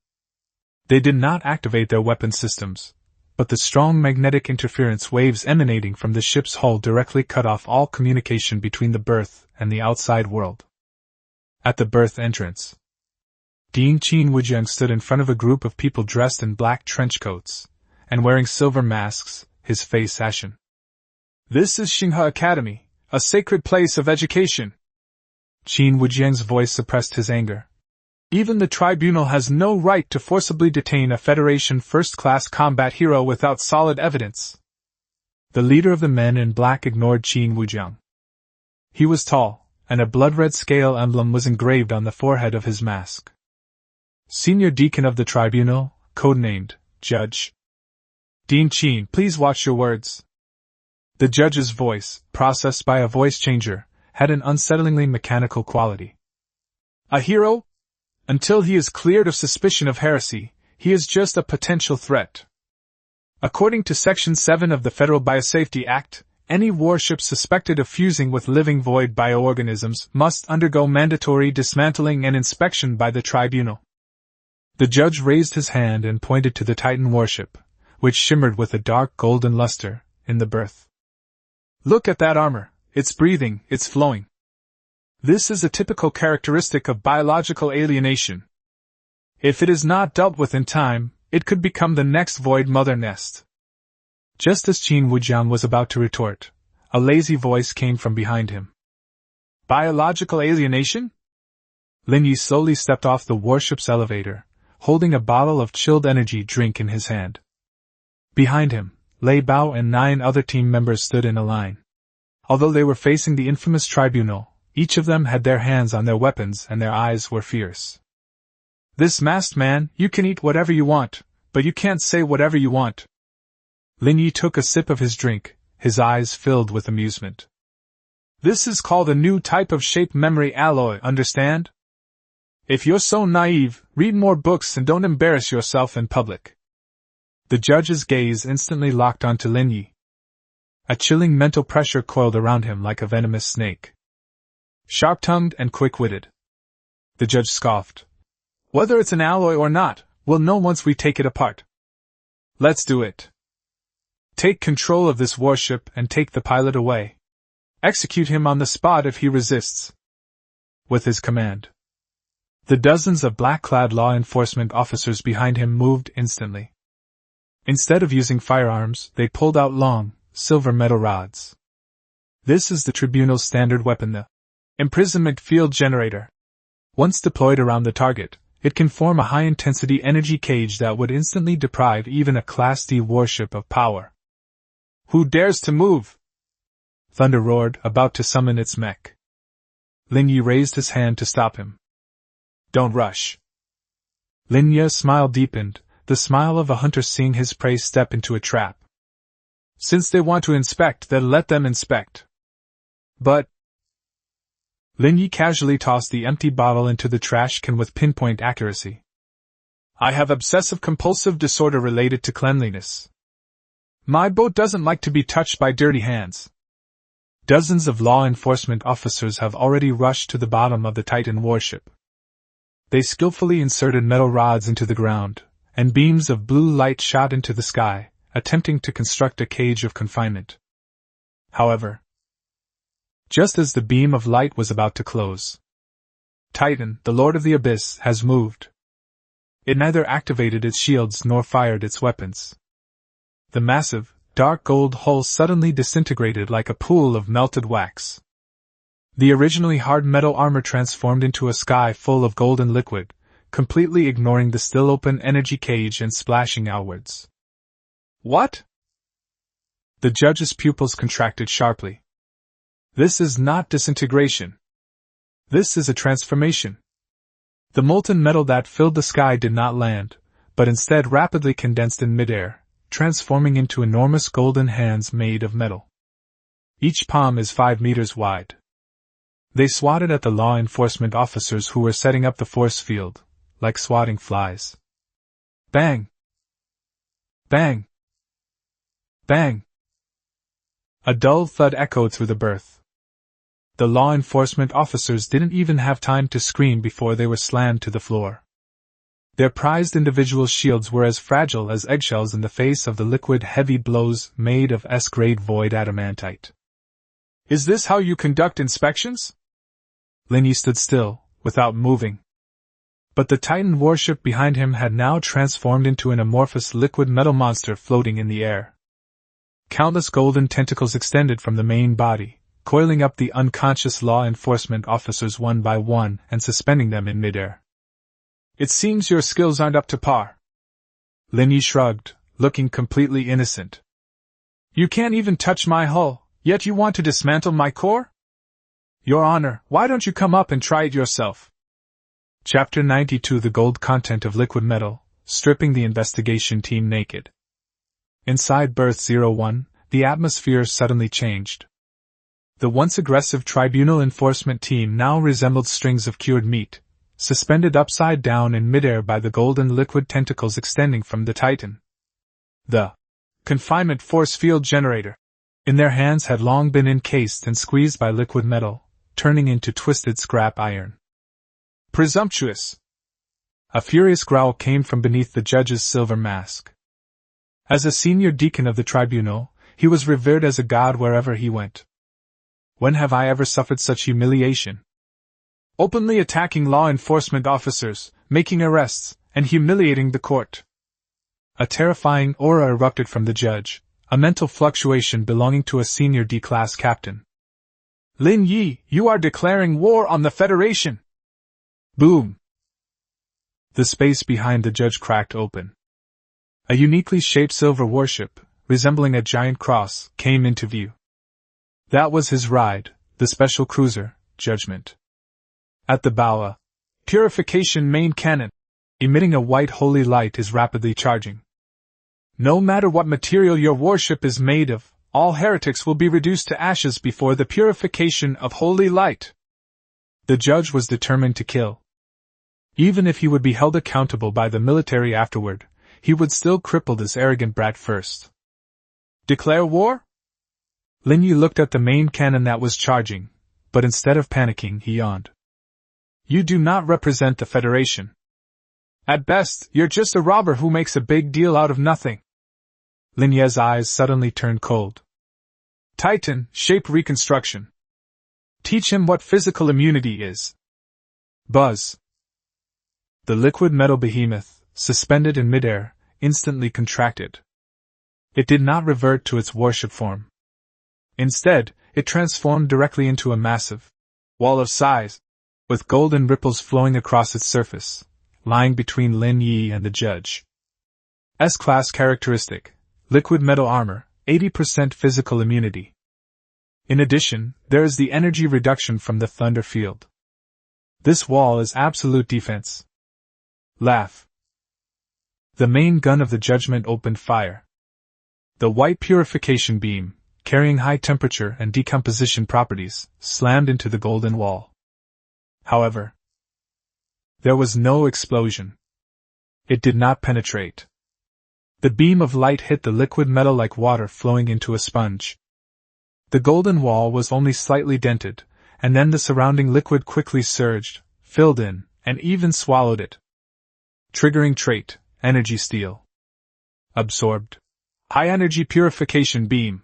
Speaker 1: They did not activate their weapon systems, but the strong magnetic interference waves emanating from the ship's hull directly cut off all communication between the berth and the outside world. At the berth entrance, Dean Qin Wujiang stood in front of a group of people dressed in black trench coats and wearing silver masks, his face ashen. This is Xinghe Academy, a sacred place of education. Qin Wujiang's voice suppressed his anger. Even the tribunal has no right to forcibly detain a Federation first-class combat hero without solid evidence. The leader of the men in black ignored Qin Wujiang. He was tall, and a blood-red scale emblem was engraved on the forehead of his mask. Senior Deacon of the Tribunal, codenamed Judge. Dean Chin, please watch your words. The judge's voice, processed by a voice changer, had an unsettlingly mechanical quality. A hero? Until he is cleared of suspicion of heresy, he is just a potential threat. According to Section 7 of the Federal Biosafety Act, any warship suspected of fusing with living void bioorganisms must undergo mandatory dismantling and inspection by the tribunal. The judge raised his hand and pointed to the Titan warship, which shimmered with a dark golden luster, in the berth. Look at that armor, it's breathing, it's flowing. This is a typical characteristic of biological alienation. If it is not dealt with in time, it could become the next void mother nest. Just as Qin Wujian was about to retort, a lazy voice came from behind him. Biological alienation? Lin Ye slowly stepped off the warship's elevator, holding a bottle of chilled energy drink in his hand. Behind him, Lei Bao and 9 other team members stood in a line. Although they were facing the infamous tribunal, each of them had their hands on their weapons and their eyes were fierce. This masked man, you can eat whatever you want, but you can't say whatever you want. Lin Ye took a sip of his drink, his eyes filled with amusement. This is called a new type of shape memory alloy, understand? If you're so naive, read more books and don't embarrass yourself in public. The judge's gaze instantly locked onto Lin Ye. A chilling mental pressure coiled around him like a venomous snake. Sharp-tongued and quick-witted, the judge scoffed. Whether it's an alloy or not, we'll know once we take it apart. Let's do it. Take control of this warship and take the pilot away. Execute him on the spot if he resists. With his command, the dozens of black-clad law enforcement officers behind him moved instantly. Instead of using firearms, they pulled out long, silver metal rods. This is the tribunal's standard weapon, the imprisonment field generator. Once deployed around the target, it can form a high-intensity energy cage that would instantly deprive even a Class D warship of power. Who dares to move? Thunder roared, about to summon its mech. Lin Ye raised his hand to stop him. Don't rush. Lin Ye's smile deepened, the smile of a hunter seeing his prey step into a trap. Since they want to inspect, then let them inspect. But Lin Ye casually tossed the empty bottle into the trash can with pinpoint accuracy. I have obsessive-compulsive disorder related to cleanliness. My boat doesn't like to be touched by dirty hands. Dozens of law enforcement officers have already rushed to the bottom of the Titan warship. They skillfully inserted metal rods into the ground, and beams of blue light shot into the sky, attempting to construct a cage of confinement. However, just as the beam of light was about to close, Titan, the Lord of the Abyss, has moved. It neither activated its shields nor fired its weapons. The massive, dark gold hull suddenly disintegrated like a pool of melted wax. The originally hard metal armor transformed into a sky full of golden liquid, completely ignoring the still open energy cage and splashing outwards. What? The judge's pupils contracted sharply. This is not disintegration. This is a transformation. The molten metal that filled the sky did not land, but instead rapidly condensed in midair, transforming into enormous golden hands made of metal. Each palm is 5 meters wide. They swatted at the law enforcement officers who were setting up the force field, like swatting flies. Bang! Bang! Bang! A dull thud echoed through the berth. The law enforcement officers didn't even have time to scream before they were slammed to the floor. Their prized individual shields were as fragile as eggshells in the face of the liquid heavy blows made of S-grade void adamantite. Is this how you conduct inspections? Lin Ye stood still, without moving. But the Titan warship behind him had now transformed into an amorphous liquid metal monster floating in the air. Countless golden tentacles extended from the main body, coiling up the unconscious law enforcement officers one by one and suspending them in midair. It seems your skills aren't up to par. Lin Ye shrugged, looking completely innocent. You can't even touch my hull, yet you want to dismantle my core? Your Honor, why don't you come up and try it yourself? Chapter 92 The Gold Content of Liquid Metal, Stripping the Investigation Team Naked. Inside Berth 01, the atmosphere suddenly changed. The once aggressive tribunal enforcement team now resembled strings of cured meat, suspended upside down in midair by the golden liquid tentacles extending from the Titan. The confinement force field generator in their hands had long been encased and squeezed by liquid metal, turning into twisted scrap iron. Presumptuous! A furious growl came from beneath the judge's silver mask. As a senior deacon of the tribunal, he was revered as a god wherever he went. When have I ever suffered such humiliation? Openly attacking law enforcement officers, making arrests, and humiliating the court. A terrifying aura erupted from the judge, a mental fluctuation belonging to a senior D-class captain. Lin Ye, you are declaring war on the Federation! Boom! The space behind the judge cracked open. A uniquely shaped silver warship, resembling a giant cross, came into view. That was his ride, the special cruiser, Judgment. At the bow, a purification main cannon, emitting a white holy light, is rapidly charging. No matter what material your warship is made of, all heretics will be reduced to ashes before the purification of holy light. The judge was determined to kill. Even if he would be held accountable by the military afterward, he would still cripple this arrogant brat first. Declare war? Lin Ye looked at the main cannon that was charging, but instead of panicking, he yawned. You do not represent the Federation. At best, you're just a robber who makes a big deal out of nothing. Lin Ye's eyes suddenly turned cold. Titan, shape reconstruction. Teach him what physical immunity is. Buzz. The liquid metal behemoth, suspended in midair, instantly contracted. It did not revert to its warship form. Instead, it transformed directly into a massive wall of size, with golden ripples flowing across its surface, lying between Lin Ye and the judge. S-class characteristic, liquid metal armor, 80% physical immunity. In addition, there is the energy reduction from the thunder field. This wall is absolute defense. Laugh. The main gun of the Judgment opened fire. The white purification beam, carrying high temperature and decomposition properties, slammed into the golden wall. However, there was no explosion. It did not penetrate. The beam of light hit the liquid metal like water flowing into a sponge. The golden wall was only slightly dented, and then the surrounding liquid quickly surged, filled in, and even swallowed it. Triggering trait, energy steal. Absorbed. High energy purification beam.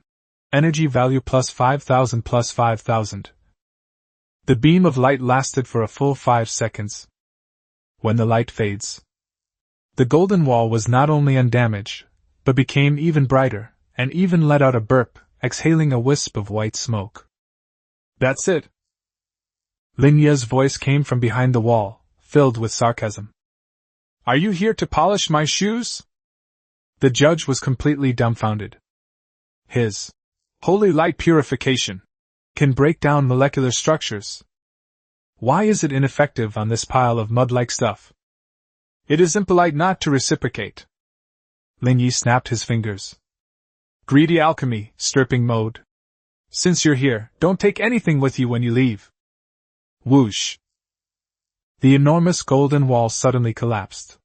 Speaker 1: Energy value plus 5,000 plus 5,000. The beam of light lasted for a full 5 seconds. When the light fades, the golden wall was not only undamaged, but became even brighter, and even let out a burp, exhaling a wisp of white smoke. That's it. Lin Ye's voice came from behind the wall, filled with sarcasm. Are you here to polish my shoes? The judge was completely dumbfounded. His holy light purification can break down molecular structures. Why is it ineffective on this pile of mud-like stuff? It is impolite not to reciprocate. Lin Ye snapped his fingers. Greedy alchemy, stripping mode. Since you're here, don't take anything with you when you leave. Whoosh. The enormous golden wall suddenly collapsed.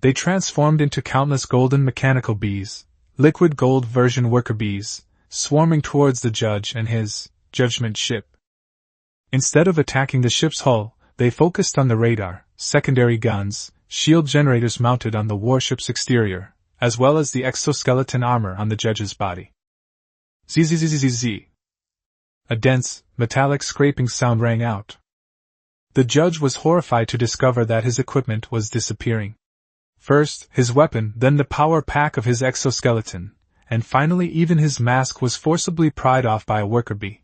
Speaker 1: They transformed into countless golden mechanical bees, liquid gold version worker bees, swarming towards the judge and his judgment ship. Instead of attacking the ship's hull, they focused on the radar, secondary guns, shield generators mounted on the warship's exterior, as well as the exoskeleton armor on the judge's body. Zzzzzzz. A dense, metallic scraping sound rang out. The judge was horrified to discover that his equipment was disappearing. First, his weapon, then the power pack of his exoskeleton, and finally even his mask was forcibly pried off by a worker bee.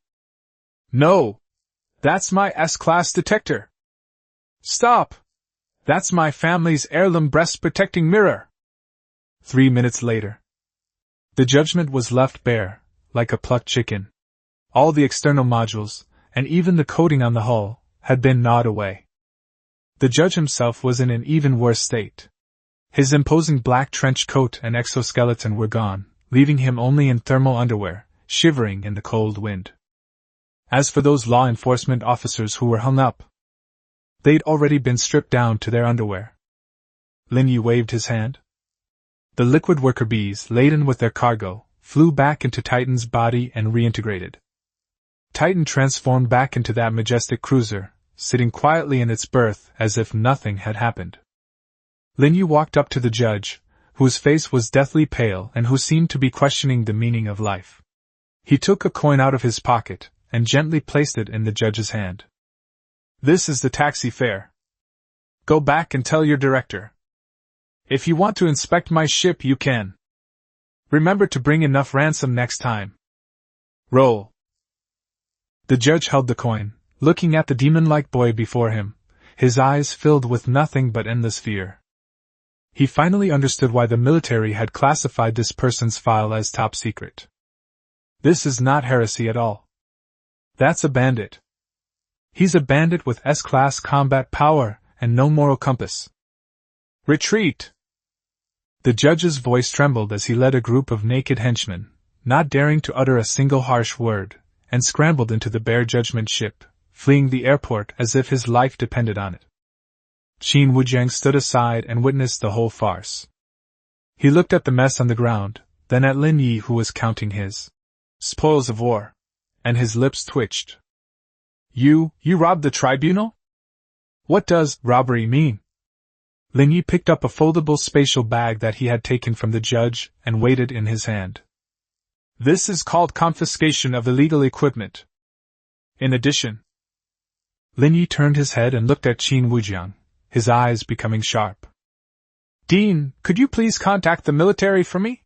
Speaker 1: No! That's my S-class detector! Stop! That's my family's heirloom breast-protecting mirror! 3 minutes later, the judgment was left bare, like a plucked chicken. All the external modules, and even the coating on the hull, had been gnawed away. The judge himself was in an even worse state. His imposing black trench coat and exoskeleton were gone, leaving him only in thermal underwear, shivering in the cold wind. As for those law enforcement officers who were hung up, they'd already been stripped down to their underwear. Lin Ye waved his hand. The liquid worker bees, laden with their cargo, flew back into Titan's body and reintegrated. Titan transformed back into that majestic cruiser, sitting quietly in its berth as if nothing had happened. Lin Ye walked up to the judge, whose face was deathly pale and who seemed to be questioning the meaning of life. He took a coin out of his pocket and gently placed it in the judge's hand. "This is the taxi fare. Go back and tell your director. If you want to inspect my ship, you can. Remember to bring enough ransom next time. Roll." The judge held the coin, looking at the demon-like boy before him, his eyes filled with nothing but endless fear. He finally understood why the military had classified this person's file as top secret. This is not heresy at all. That's a bandit. He's a bandit with S-class combat power and no moral compass. Retreat! The judge's voice trembled as he led a group of naked henchmen, not daring to utter a single harsh word, and scrambled into the bare judgment ship, fleeing the airport as if his life depended on it. Qin Wujiang stood aside and witnessed the whole farce. He looked at the mess on the ground, then at Lin Ye, who was counting his spoils of war, and his lips twitched. You robbed the tribunal? What does robbery mean?" Lin Ye picked up a foldable spatial bag that he had taken from the judge and weighed it in his hand. "This is called confiscation of illegal equipment. In addition..." Lin Ye turned his head and looked at Qin Wujiang, his eyes becoming sharp. "Dean, could you please contact the military for me?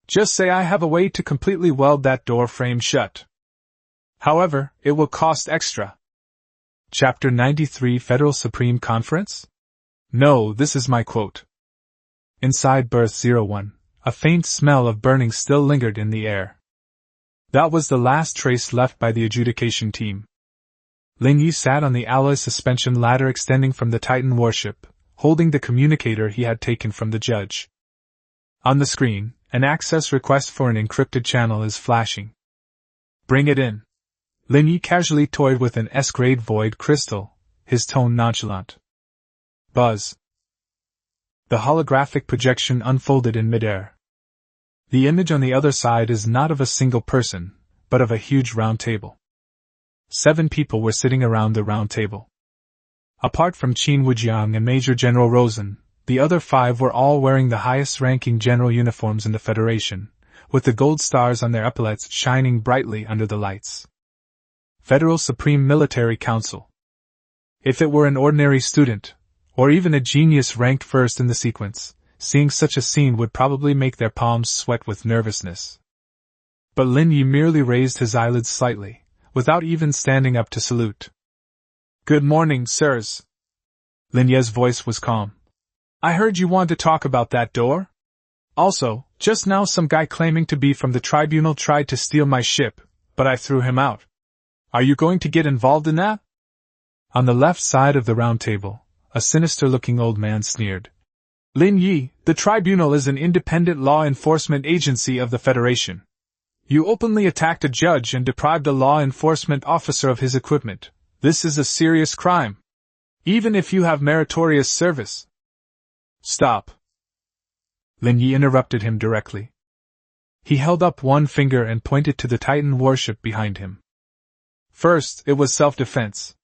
Speaker 1: Just say I have a way to completely weld that door frame shut. However, it will cost extra." Chapter 93 Federal Supreme Conference? No, this is my quote. Inside berth 01, a faint smell of burning still lingered in the air. That was the last trace left by the adjudication team. Lin Ye sat on the alloy suspension ladder extending from the Titan warship, holding the communicator he had taken from the judge. On the screen, an access request for an encrypted channel is flashing. "Bring it in." Lin Ye casually toyed with an S-grade void crystal, his tone nonchalant. Buzz. The holographic projection unfolded in midair. The image on the other side is not of a single person, but of a huge round table. 7 people were sitting around the round table. Apart from Qin Wujiang and Major General Rosen, the other 5 were all wearing the highest-ranking general uniforms in the Federation, with the gold stars on their epaulets shining brightly under the lights. Federal Supreme Military Council. If it were an ordinary student, or even a genius ranked first in the sequence, seeing such a scene would probably make their palms sweat with nervousness. But Lin Ye merely raised his eyelids slightly, without even standing up to salute. "Good morning, sirs." Lin Ye's voice was calm. "I heard you want to talk about that door? Also, just now some guy claiming to be from the tribunal tried to steal my ship, but I threw him out. Are you going to get involved in that?" On the left side of the round table, a sinister-looking old man sneered. "Lin Ye, the tribunal is an independent law enforcement agency of the Federation. You openly attacked a judge and deprived a law enforcement officer of his equipment. This is a serious crime. Even if you have meritorious service." "Stop." Lin Ye interrupted him directly. He held up one finger and pointed to the Titan warship behind him. "First, it was self-defense.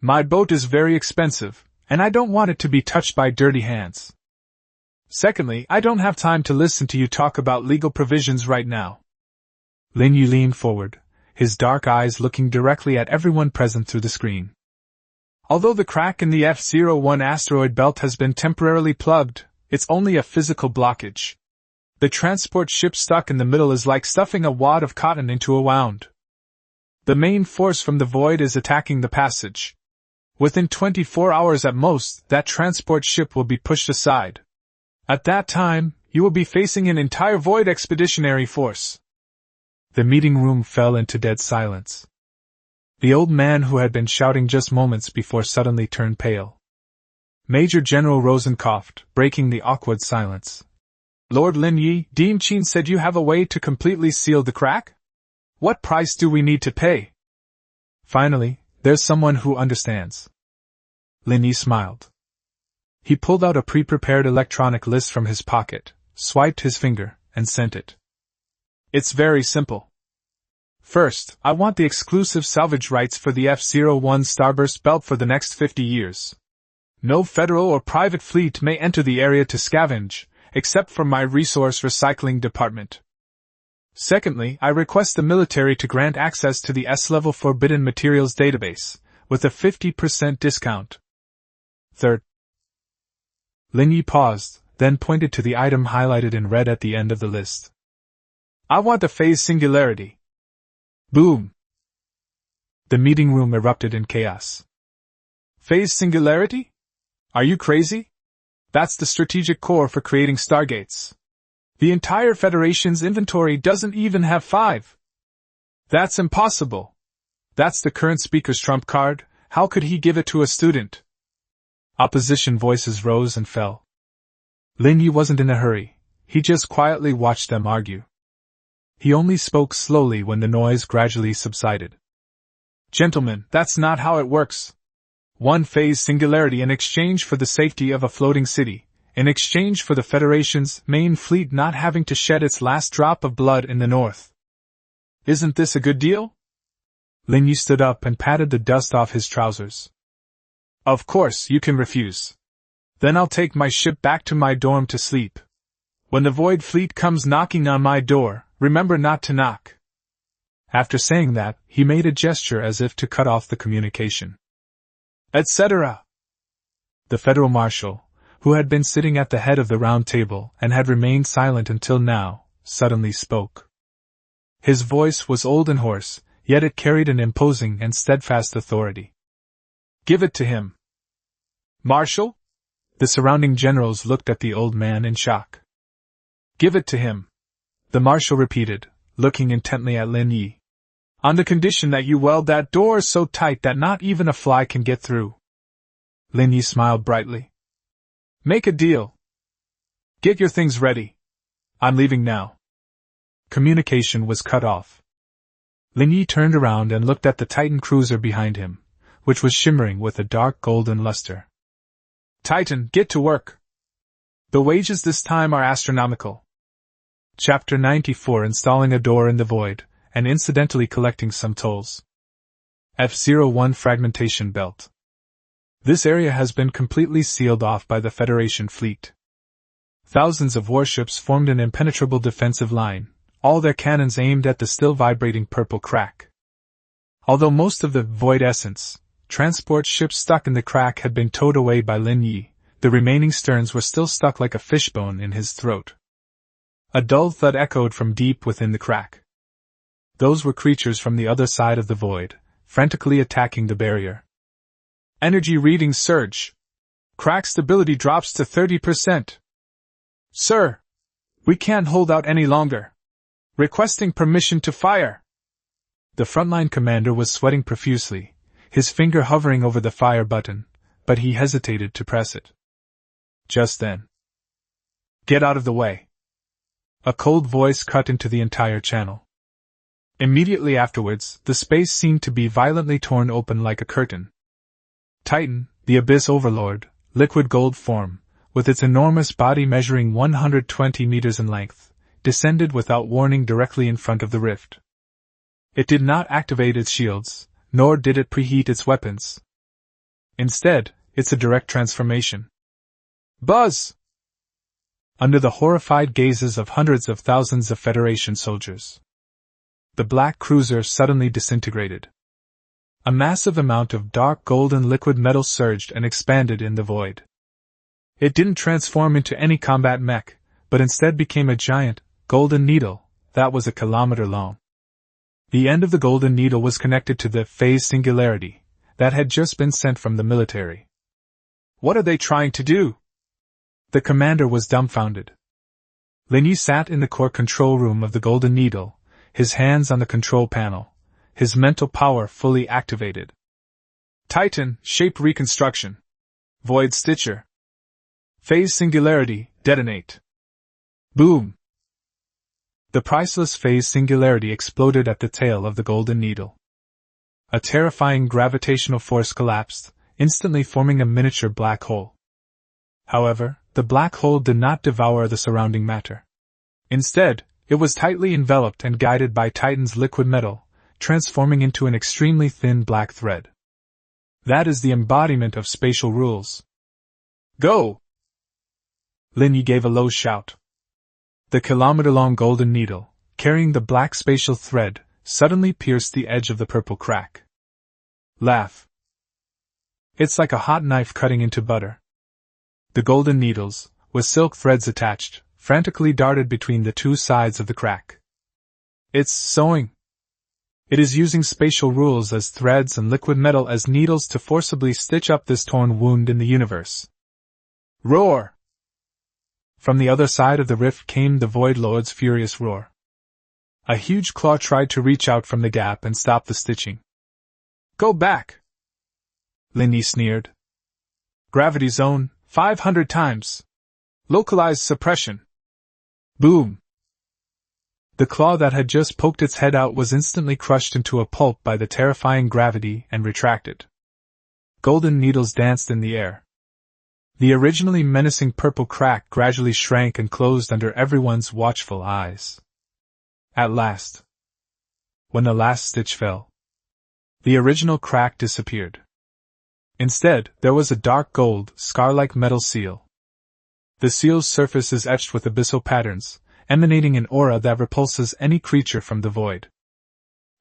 Speaker 1: My boat is very expensive, and I don't want it to be touched by dirty hands. Secondly, I don't have time to listen to you talk about legal provisions right now." Lin Ye leaned forward, his dark eyes looking directly at everyone present through the screen. "Although the crack in the F-01 asteroid belt has been temporarily plugged, it's only a physical blockage. The transport ship stuck in the middle is like stuffing a wad of cotton into a wound. The main force from the void is attacking the passage. Within 24 hours at most, that transport ship will be pushed aside. At that time, you will be facing an entire void expeditionary force." The meeting room fell into dead silence. The old man who had been shouting just moments before suddenly turned pale. Major General Rosen coughed, breaking the awkward silence. Lord Lin Ye, Dean Chin said you have a way to completely seal the crack? What price do we need to pay? Finally, there's someone who understands. Lin Ye smiled. He pulled out a pre-prepared electronic list from his pocket, swiped his finger, and sent it. It's very simple. First, I want the exclusive salvage rights for the F-01 Starburst belt for the next 50 years. No federal or private fleet may enter the area to scavenge, except for my resource recycling department. Secondly, I request the military to grant access to the S-level forbidden materials database, with a 50% discount. Third. Lin Ye paused, then pointed to the item highlighted in red at the end of the list. I want the phase singularity. Boom! The meeting room erupted in chaos. Phase singularity? Are you crazy? That's the strategic core for creating stargates. The entire Federation's inventory doesn't even have 5. That's impossible. That's the current speaker's trump card. How could he give it to a student? Opposition voices rose and fell. Lin Ye wasn't in a hurry. He just quietly watched them argue. He only spoke slowly when the noise gradually subsided. Gentlemen, that's not how it works. One phase singularity in exchange for the safety of a floating city, in exchange for the Federation's main fleet not having to shed its last drop of blood in the north. Isn't this a good deal? Lin Ye stood up and patted the dust off his trousers. Of course, you can refuse. Then I'll take my ship back to my dorm to sleep. When the Void Fleet comes knocking on my door, remember not to knock. After saying that, he made a gesture as if to cut off the communication. Etc. The Federal Marshal, who had been sitting at the head of the round table and had remained silent until now, suddenly spoke. His voice was old and hoarse, yet it carried an imposing and steadfast authority. Give it to him. Marshal? The surrounding generals looked at the old man in shock. Give it to him, the Marshal repeated, looking intently at Lin Ye. On the condition that you weld that door so tight that not even a fly can get through. Lin Ye smiled brightly. Make a deal. Get your things ready. I'm leaving now. Communication was cut off. Lin Ye turned around and looked at the Titan cruiser behind him, which was shimmering with a dark golden luster. Titan, get to work. The wages this time are astronomical. Chapter 94: Installing a door in the void, and incidentally collecting some tolls. F-01 Fragmentation Belt. This area has been completely sealed off by the Federation fleet. Thousands of warships formed an impenetrable defensive line, all their cannons aimed at the still vibrating purple crack. Although most of the void essence transport ships stuck in the crack had been towed away by Lin Ye, the remaining sterns were still stuck like a fishbone in his throat. A dull thud echoed from deep within the crack. Those were creatures from the other side of the void, frantically attacking the barrier. Energy readings surge. Crack stability drops to 30%. Sir! We can't hold out any longer. Requesting permission to fire. The frontline commander was sweating profusely, his finger hovering over the fire button, but he hesitated to press it. Just then. Get out of the way. A cold voice cut into the entire channel. Immediately afterwards, the space seemed to be violently torn open like a curtain. Titan, the Abyss Overlord, liquid gold form, with its enormous body measuring 120 meters in length, descended without warning directly in front of the rift. It did not activate its shields, nor did it preheat its weapons. Instead, it's a direct transformation. Buzz! Under the horrified gazes of hundreds of thousands of Federation soldiers, the black cruiser suddenly disintegrated. A massive amount of dark golden liquid metal surged and expanded in the void. It didn't transform into any combat mech, but instead became a giant, golden needle, that was a kilometer long. The end of the golden needle was connected to the phase singularity, that had just been sent from the military. What are they trying to do? The commander was dumbfounded. Lin Ye sat in the core control room of the golden needle, his hands on the control panel, his mental power fully activated. Titan, shape reconstruction. Void Stitcher. Phase Singularity, detonate. Boom! The priceless phase singularity exploded at the tail of the golden needle. A terrifying gravitational force collapsed, instantly forming a miniature black hole. However, the black hole did not devour the surrounding matter. Instead, it was tightly enveloped and guided by Titan's liquid metal, transforming into an extremely thin black thread. That is the embodiment of spatial rules. Go! Lin Ye gave a low shout. The kilometer-long golden needle, carrying the black spatial thread, suddenly pierced the edge of the purple crack. Laugh. It's like a hot knife cutting into butter. The golden needles, with silk threads attached, frantically darted between the two sides of the crack. It's sewing. It is using spatial rules as threads and liquid metal as needles to forcibly stitch up this torn wound in the universe. Roar! From the other side of the rift came the Void Lord's furious roar. A huge claw tried to reach out from the gap and stop the stitching. Go back! Lin Ye sneered. Gravity zone, 500 times. Localized suppression. Boom! The claw that had just poked its head out was instantly crushed into a pulp by the terrifying gravity and retracted. Golden needles danced in the air. The originally menacing purple crack gradually shrank and closed under everyone's watchful eyes. At last, when the last stitch fell, the original crack disappeared. Instead, there was a dark gold, scar-like metal seal. The seal's surface is etched with abyssal patterns, emanating an aura that repulses any creature from the void.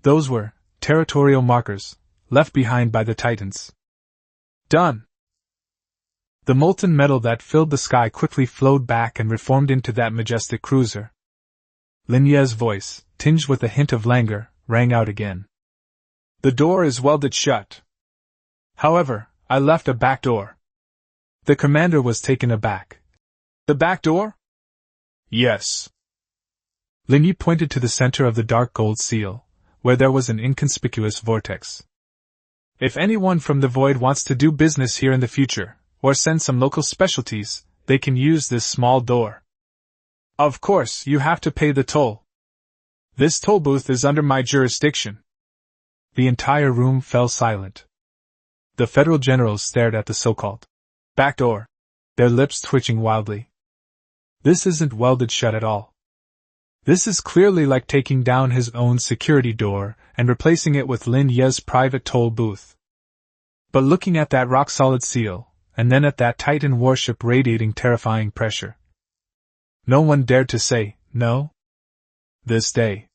Speaker 1: Those were territorial markers, left behind by the Titans. Done! The molten metal that filled the sky quickly flowed back and reformed into that majestic cruiser. Lin Ye's voice, tinged with a hint of languor, rang out again. The door is welded shut. However, I left a back door. The commander was taken aback. The back door? Yes. Lin Ye pointed to the center of the dark gold seal, where there was an inconspicuous vortex. If anyone from the void wants to do business here in the future, or send some local specialties, they can use this small door. Of course, you have to pay the toll. This toll booth is under my jurisdiction. The entire room fell silent. The federal generals stared at the so-called back door, their lips twitching wildly. This isn't welded shut at all. This is clearly like taking down his own security door and replacing it with Lin Ye's private toll booth. But looking at that rock-solid seal, and then at that Titan warship radiating terrifying pressure, no one dared to say no. This day,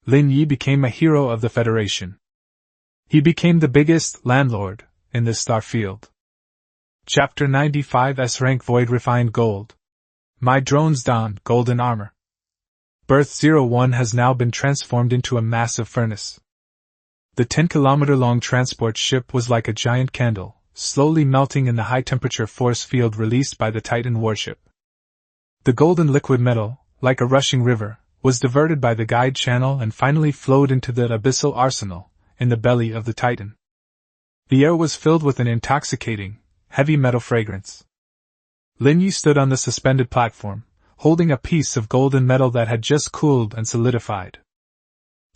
Speaker 1: Lin Ye became a hero of the Federation. He became the biggest landlord in this star field. Chapter 95 S-Rank Void Refined Gold. My drones don golden armor. Berth 01 has now been transformed into a massive furnace. The 10-kilometer-long transport ship was like a giant candle, slowly melting in the high-temperature force field released by the Titan warship. The golden liquid metal, like a rushing river, was diverted by the guide channel and finally flowed into the abyssal arsenal, in the belly of the Titan. The air was filled with an intoxicating, heavy metal fragrance. Lin Ye stood on the suspended platform, holding a piece of golden metal that had just cooled and solidified.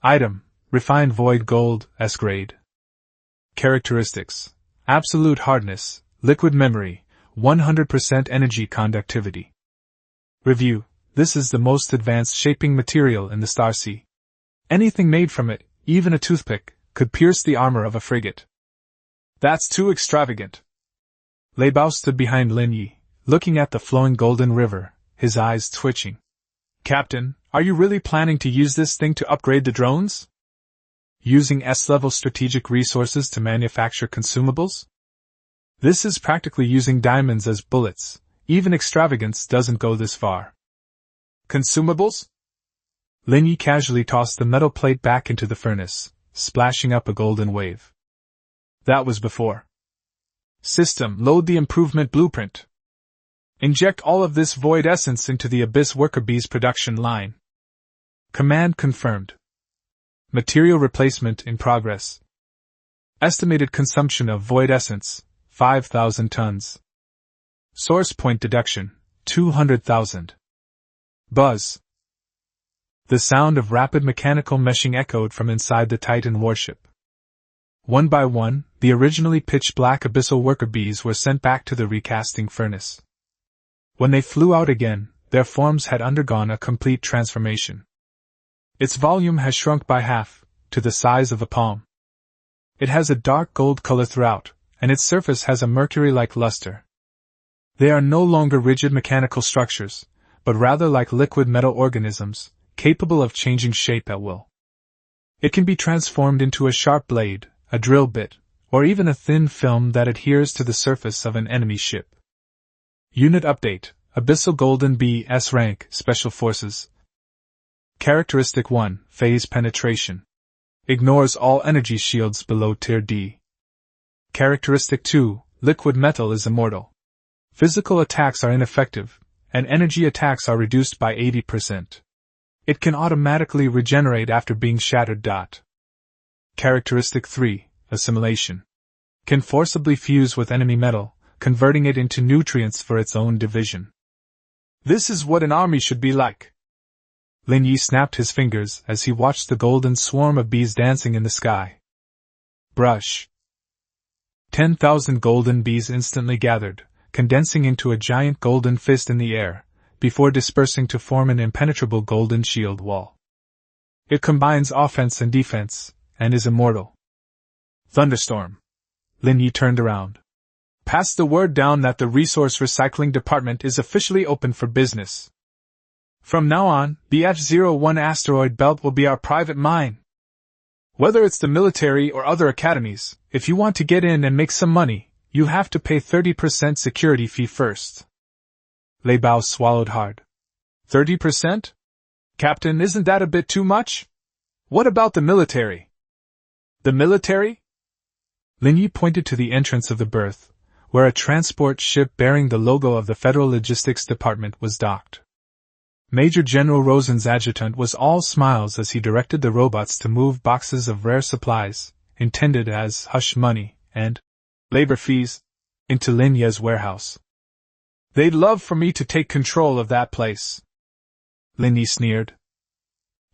Speaker 1: Item: Refined Void Gold, S-Grade. Characteristics: Absolute hardness, liquid memory, 100% energy conductivity. Review: This is the most advanced shaping material in the Star Sea. Anything made from it, even a toothpick, could pierce the armor of a frigate. That's too extravagant. Lei Bao stood behind Lin Ye, looking at the flowing golden river, his eyes twitching. Captain, are you really planning to use this thing to upgrade the drones? Using S-level strategic resources to manufacture consumables? This is practically using diamonds as bullets. Even extravagance doesn't go this far. Consumables? Lin Ye casually tossed the metal plate back into the furnace, splashing up a golden wave. That was before. System, load the improvement blueprint. Inject all of this void essence into the Abyss Worker Bee's production line. Command confirmed. Material replacement in progress. Estimated consumption of void essence, 5,000 tons. Source point deduction, 200,000. Buzz. The sound of rapid mechanical meshing echoed from inside the Titan warship. One by one, the originally pitch-black abyssal worker bees were sent back to the recasting furnace. When they flew out again, their forms had undergone a complete transformation. Its volume has shrunk by half, to the size of a palm. It has a dark gold color throughout, and its surface has a mercury-like luster. They are no longer rigid mechanical structures, but rather like liquid metal organisms, capable of changing shape at will. It can be transformed into a sharp blade, a drill bit, or even a thin film that adheres to the surface of an enemy ship. Unit Update: Abyssal Golden Bee S Rank, Special Forces. Characteristic 1, Phase Penetration. Ignores all energy shields below Tier D. Characteristic 2, Liquid Metal is immortal. Physical attacks are ineffective, and energy attacks are reduced by 80%. It can automatically regenerate after being shattered. Characteristic 3, Assimilation. Can forcibly fuse with enemy metal, converting it into nutrients for its own division. This is what an army should be like. Lin Ye snapped his fingers as he watched the golden swarm of bees dancing in the sky. Brush. 10,000 golden bees instantly gathered, condensing into a giant golden fist in the air, before dispersing to form an impenetrable golden shield wall. It combines offense and defense, and is immortal. Thunderstorm. Lin Ye turned around. Pass the word down that the resource recycling department is officially open for business. From now on, the H-01 asteroid belt will be our private mine. Whether it's the military or other academies, if you want to get in and make some money, you have to pay 30% security fee first. Lei Bao swallowed hard. 30%? Captain, isn't that a bit too much? What about the military? The military? Lin Ye pointed to the entrance of the berth, where a transport ship bearing the logo of the Federal Logistics Department was docked. Major General Rosen's adjutant was all smiles as he directed the robots to move boxes of rare supplies, intended as hush money and labor fees, into Lin Ye's warehouse. They'd love for me to take control of that place. Lin Ye sneered.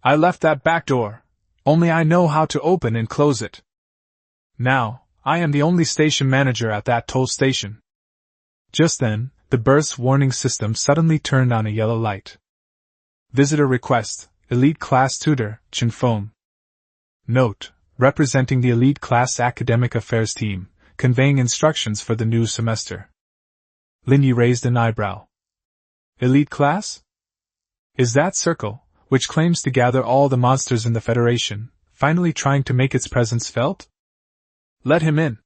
Speaker 1: I left that back door, only I know how to open and close it. Now, I am the only station manager at that toll station. Just then, the berth's warning system suddenly turned on a yellow light. Visitor request, Elite Class Tutor, Chen Feng. Note, representing the Elite Class Academic Affairs team, conveying instructions for the new semester. Lin Ye raised an eyebrow. Elite Class? Is that circle, which claims to gather all the monsters in the Federation, finally trying to make its presence felt? Let him in.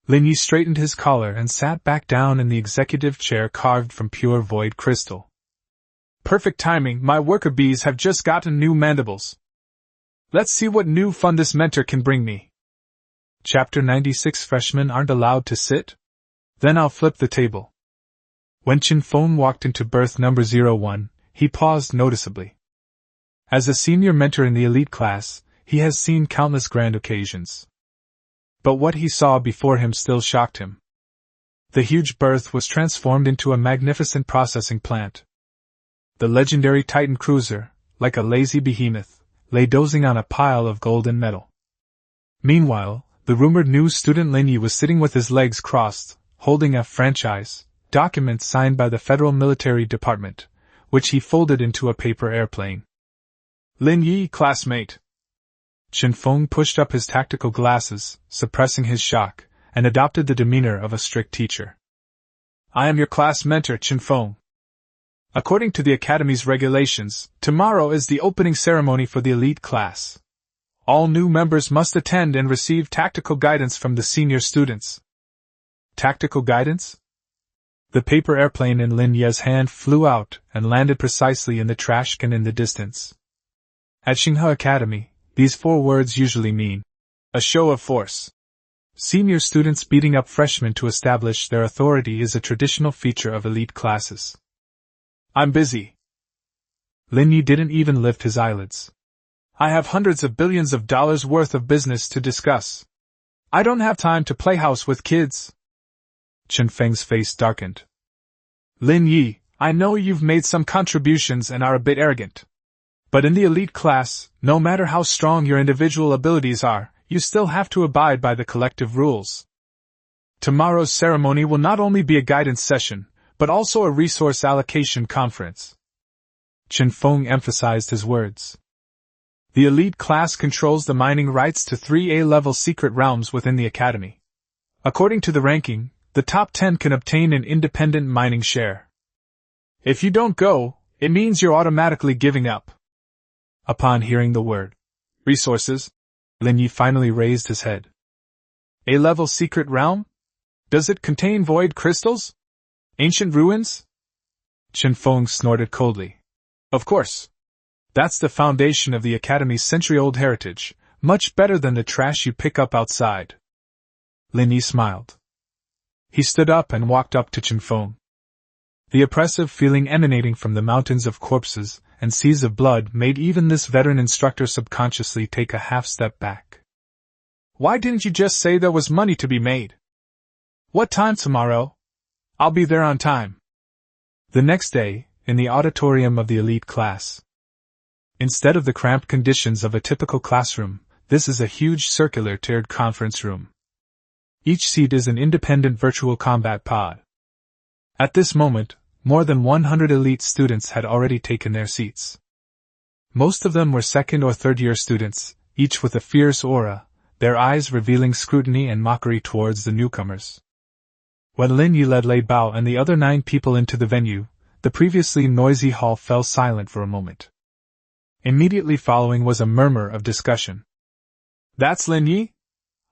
Speaker 1: Lin Ye straightened his collar and sat back down in the executive chair carved from pure void crystal. Perfect timing, my worker bees have just gotten new mandibles. Let's see what new fun this mentor can bring me. Chapter 96 Freshmen aren't allowed to sit? Then I'll flip the table. When Chen Feng walked into berth number 01, he paused noticeably. As a senior mentor in the elite class, he has seen countless grand occasions. But what he saw before him still shocked him. The huge berth was transformed into a magnificent processing plant. The legendary Titan cruiser, like a lazy behemoth, lay dozing on a pile of golden metal. Meanwhile, the rumored new student Lin Ye was sitting with his legs crossed, holding a franchise document signed by the Federal Military Department, which he folded into a paper airplane. Lin Ye, classmate. Chen Feng pushed up his tactical glasses, suppressing his shock, and adopted the demeanor of a strict teacher. I am your class mentor, Chen Feng. According to the Academy's regulations, tomorrow is the opening ceremony for the elite class. All new members must attend and receive tactical guidance from the senior students. Tactical guidance? The paper airplane in Lin Ye's hand flew out and landed precisely in the trash can in the distance. At Xinghe Academy, these 4 words usually mean a show of force. Senior students beating up freshmen to establish their authority is a traditional feature of elite classes. I'm busy. Lin Ye didn't even lift his eyelids. I have hundreds of billions of dollars worth of business to discuss. I don't have time to play house with kids. Chen Feng's face darkened. Lin Ye, I know you've made some contributions and are a bit arrogant. But in the elite class, no matter how strong your individual abilities are, you still have to abide by the collective rules. Tomorrow's ceremony will not only be a guidance session, but also a resource allocation conference. Chen Feng emphasized his words. The elite class controls the mining rights to 3 A-level secret realms within the academy. According to the ranking, the top 10 can obtain an independent mining share. If you don't go, it means you're automatically giving up. Upon hearing the word resources, Lin Ye finally raised his head. A-level secret realm? Does it contain void crystals? Ancient ruins? Chen Feng snorted coldly. Of course. That's the foundation of the Academy's century-old heritage, much better than the trash you pick up outside. Lin Ye smiled. He stood up and walked up to Chen Feng. The oppressive feeling emanating from the mountains of corpses and seas of blood made even this veteran instructor subconsciously take a half-step back. Why didn't you just say there was money to be made? What time tomorrow? I'll be there on time. The next day, in the auditorium of the elite class. Instead of the cramped conditions of a typical classroom, this is a huge circular-tiered conference room. Each seat is an independent virtual combat pod. At this moment, more than 100 elite students had already taken their seats. Most of them were second or third-year students, each with a fierce aura, their eyes revealing scrutiny and mockery towards the newcomers. When Lin Ye led Lei Bao and the other 9 people into the venue, the previously noisy hall fell silent for a moment. Immediately following was a murmur of discussion. That's Lin Ye?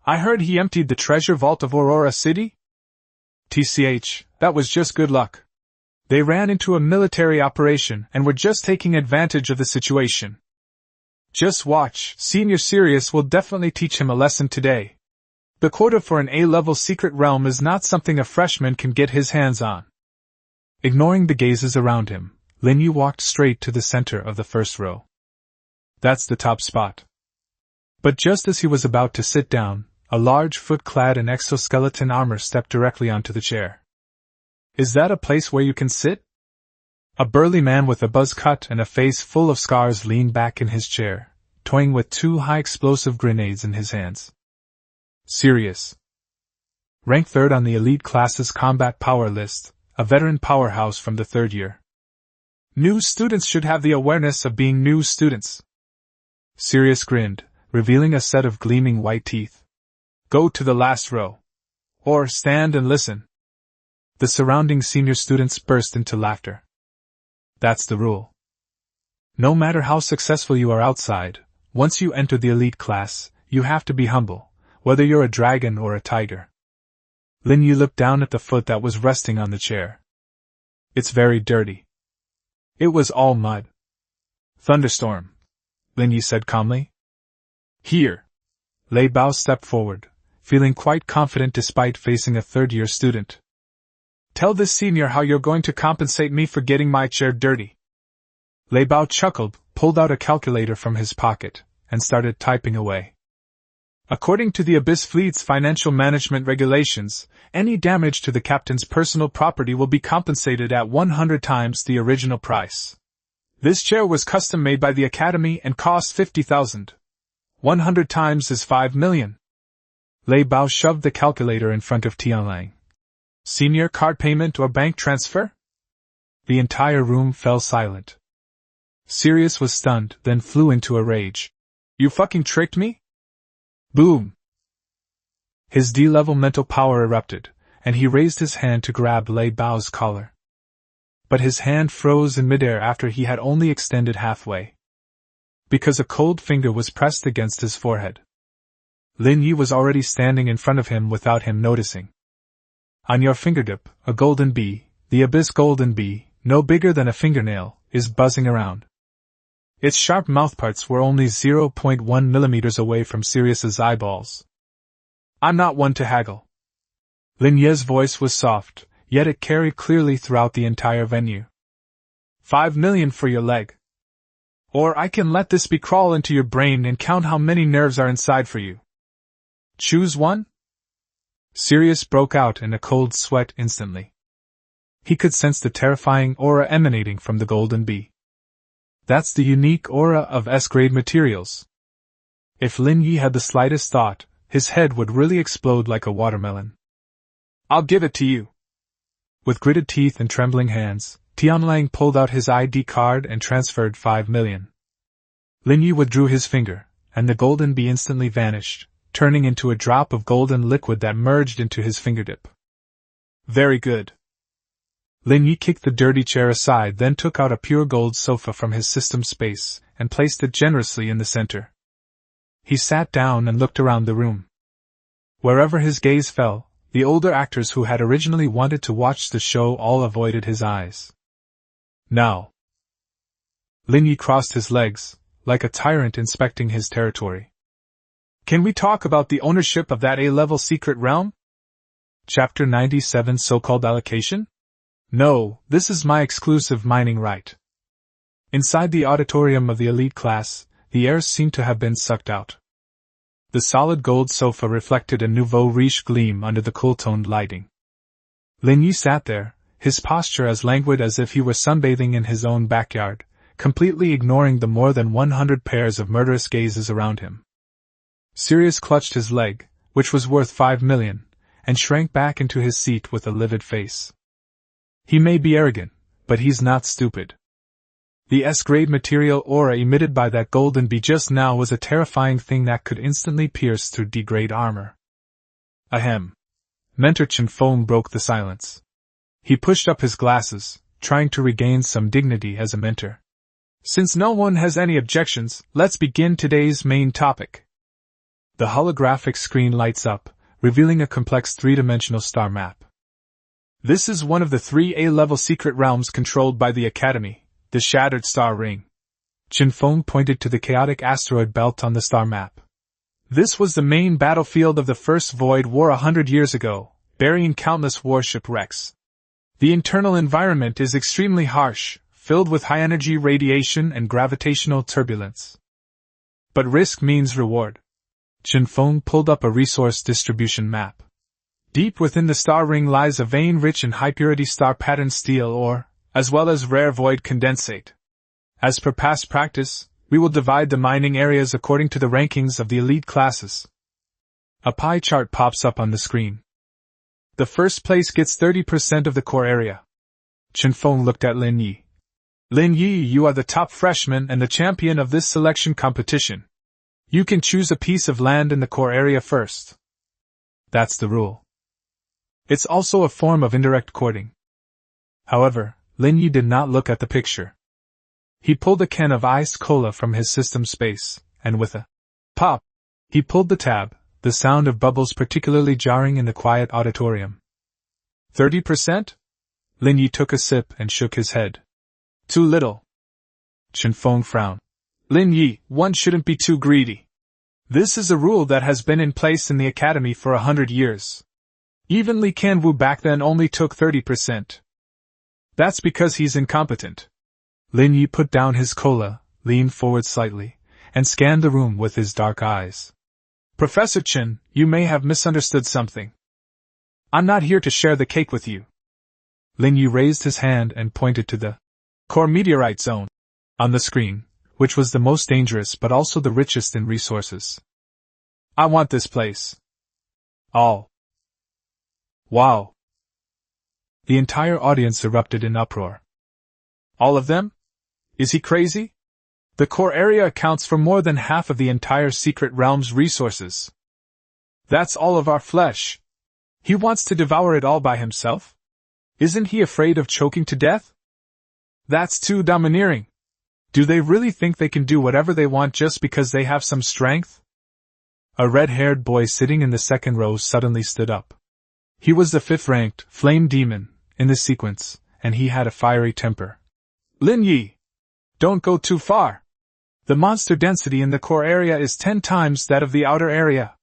Speaker 1: I heard he emptied the treasure vault of Aurora City? TCH, that was just good luck. They ran into a military operation and were just taking advantage of the situation. Just watch, Senior Sirius will definitely teach him a lesson today. The quota for an A-level secret realm is not something a freshman can get his hands on. Ignoring the gazes around him, Lin Ye walked straight to the center of the first row. That's the top spot. But just as he was about to sit down, a large foot clad in exoskeleton armor stepped directly onto the chair. Is that a place where you can sit? A burly man with a buzz cut and a face full of scars leaned back in his chair, toying with 2 high-explosive grenades in his hands. Sirius. Ranked 3rd on the elite class's combat power list, a veteran powerhouse from the 3rd year. New students should have the awareness of being new students. Sirius grinned, revealing a set of gleaming white teeth. Go to the last row. Or stand and listen. The surrounding senior students burst into laughter. That's the rule. No matter how successful you are outside, once you enter the elite class, you have to be humble, whether you're a dragon or a tiger. Lin Ye looked down at the foot that was resting on the chair. It's very dirty. It was all mud. Thunderstorm, Lin Ye said calmly. Here. Lei Bao stepped forward, feeling quite confident despite facing a 3rd-year student. Tell this senior how you're going to compensate me for getting my chair dirty. Lei Bao chuckled, pulled out a calculator from his pocket, and started typing away. According to the Abyss Fleet's financial management regulations, any damage to the captain's personal property will be compensated at 100 times the original price. This chair was custom made by the Academy and cost 50,000. 100 times is 5 million. Lei Bao shoved the calculator in front of Tianlang. Senior card payment or bank transfer? The entire room fell silent. Sirius was stunned, then flew into a rage. You fucking tricked me? Boom! His D-level mental power erupted, and he raised his hand to grab Lei Bao's collar. But his hand froze in midair after he had only extended halfway. Because a cold finger was pressed against his forehead. Lin Ye was already standing in front of him without him noticing. On your fingertip, a golden bee, the Abyss golden bee, no bigger than a fingernail, is buzzing around. Its sharp mouthparts were only 0.1 millimeters away from Sirius's eyeballs. I'm not one to haggle. Lin Ye's voice was soft, yet it carried clearly throughout the entire venue. 5 million for your leg. Or I can let this bee crawl into your brain and count how many nerves are inside for you. Choose one? Sirius broke out in a cold sweat instantly. He could sense the terrifying aura emanating from the golden bee. That's the unique aura of S-grade materials. If Lin Ye had the slightest thought, his head would really explode like a watermelon. I'll give it to you. With gritted teeth and trembling hands, Tianlang pulled out his ID card and transferred 5 million. Lin Ye withdrew his finger, and the golden bee instantly vanished, turning into a drop of golden liquid that merged into his fingertip. Very good. Lin Ye kicked the dirty chair aside, then took out a pure gold sofa from his system space and placed it generously in the center. He sat down and looked around the room. Wherever his gaze fell, the older actors who had originally wanted to watch the show all avoided his eyes. Now. Lin Ye crossed his legs, like a tyrant inspecting his territory. Can we talk about the ownership of that A-level secret realm? Chapter 97 So-called allocation? No, this is my exclusive mining right. Inside the auditorium of the elite class, the air seemed to have been sucked out. The solid gold sofa reflected a nouveau riche gleam under the cool-toned lighting. Lin Ye sat there, his posture as languid as if he were sunbathing in his own backyard, completely ignoring the more than 100 pairs of murderous gazes around him. Sirius clutched his leg, which was worth 5 million, and shrank back into his seat with a livid face. He may be arrogant, but he's not stupid. The S-grade material aura emitted by that golden bee just now was a terrifying thing that could instantly pierce through D-grade armor. Ahem. Mentor Chen Feng broke the silence. He pushed up his glasses, trying to regain some dignity as a mentor. Since no one has any objections, let's begin today's main topic. The holographic screen lights up, revealing a complex three-dimensional star map. This is one of the 3 A-level secret realms controlled by the Academy, the Shattered Star Ring. Chen Feng pointed to the chaotic asteroid belt on the star map. This was the main battlefield of the First Void War 100 years ago, burying countless warship wrecks. The internal environment is extremely harsh, filled with high-energy radiation and gravitational turbulence. But risk means reward. Chen Feng pulled up a resource distribution map. Deep within the star ring lies a vein rich in high-purity star-patterned steel ore, as well as rare void condensate. As per past practice, we will divide the mining areas according to the rankings of the elite classes. A pie chart pops up on the screen. The first place gets 30% of the core area. Chen Feng looked at Lin Ye. Lin Ye, you are the top freshman and the champion of this selection competition. You can choose a piece of land in the core area first. That's the rule. It's also a form of indirect courting. However, Lin Ye did not look at the picture. He pulled a can of iced cola from his system space, and with a pop, he pulled the tab, the sound of bubbles particularly jarring in the quiet auditorium. 30%? Lin Ye took a sip and shook his head. Too little. Chen Feng frowned. Lin Ye, one shouldn't be too greedy. This is a rule that has been in place in the Academy for 100 years. Even Li Kanwu back then only took 30%. That's because he's incompetent. Lin Ye put down his cola, leaned forward slightly, and scanned the room with his dark eyes. Professor Chen, you may have misunderstood something. I'm not here to share the cake with you. Lin Ye raised his hand and pointed to the core meteorite zone on the screen, which was the most dangerous but also the richest in resources. I want this place. All. Wow. The entire audience erupted in uproar. All of them? Is he crazy? The core area accounts for more than half of the entire secret realm's resources. That's all of our flesh. He wants to devour it all by himself? Isn't he afraid of choking to death? That's too domineering. Do they really think they can do whatever they want just because they have some strength? A red-haired boy sitting in the second row suddenly stood up. He was the 5th-ranked Flame Demon in the sequence, and he had a fiery temper. Lin Ye! Don't go too far. The monster density in the core area is 10 times that of the outer area.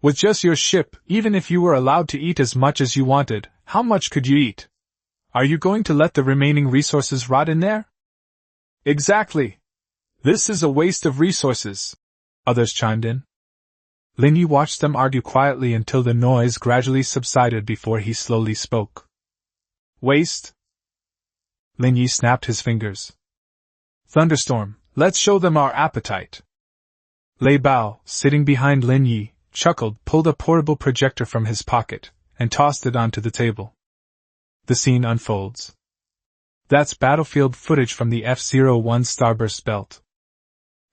Speaker 1: With just your ship, even if you were allowed to eat as much as you wanted, how much could you eat? Are you going to let the remaining resources rot in there? Exactly. This is a waste of resources. Others chimed in. Lin Ye watched them argue quietly until the noise gradually subsided before he slowly spoke. Waste? Lin Ye snapped his fingers. Thunderstorm, let's show them our appetite. Lei Bao, sitting behind Lin Ye, chuckled, pulled a portable projector from his pocket, and tossed it onto the table. The scene unfolds. That's battlefield footage from the F-01 Starburst belt.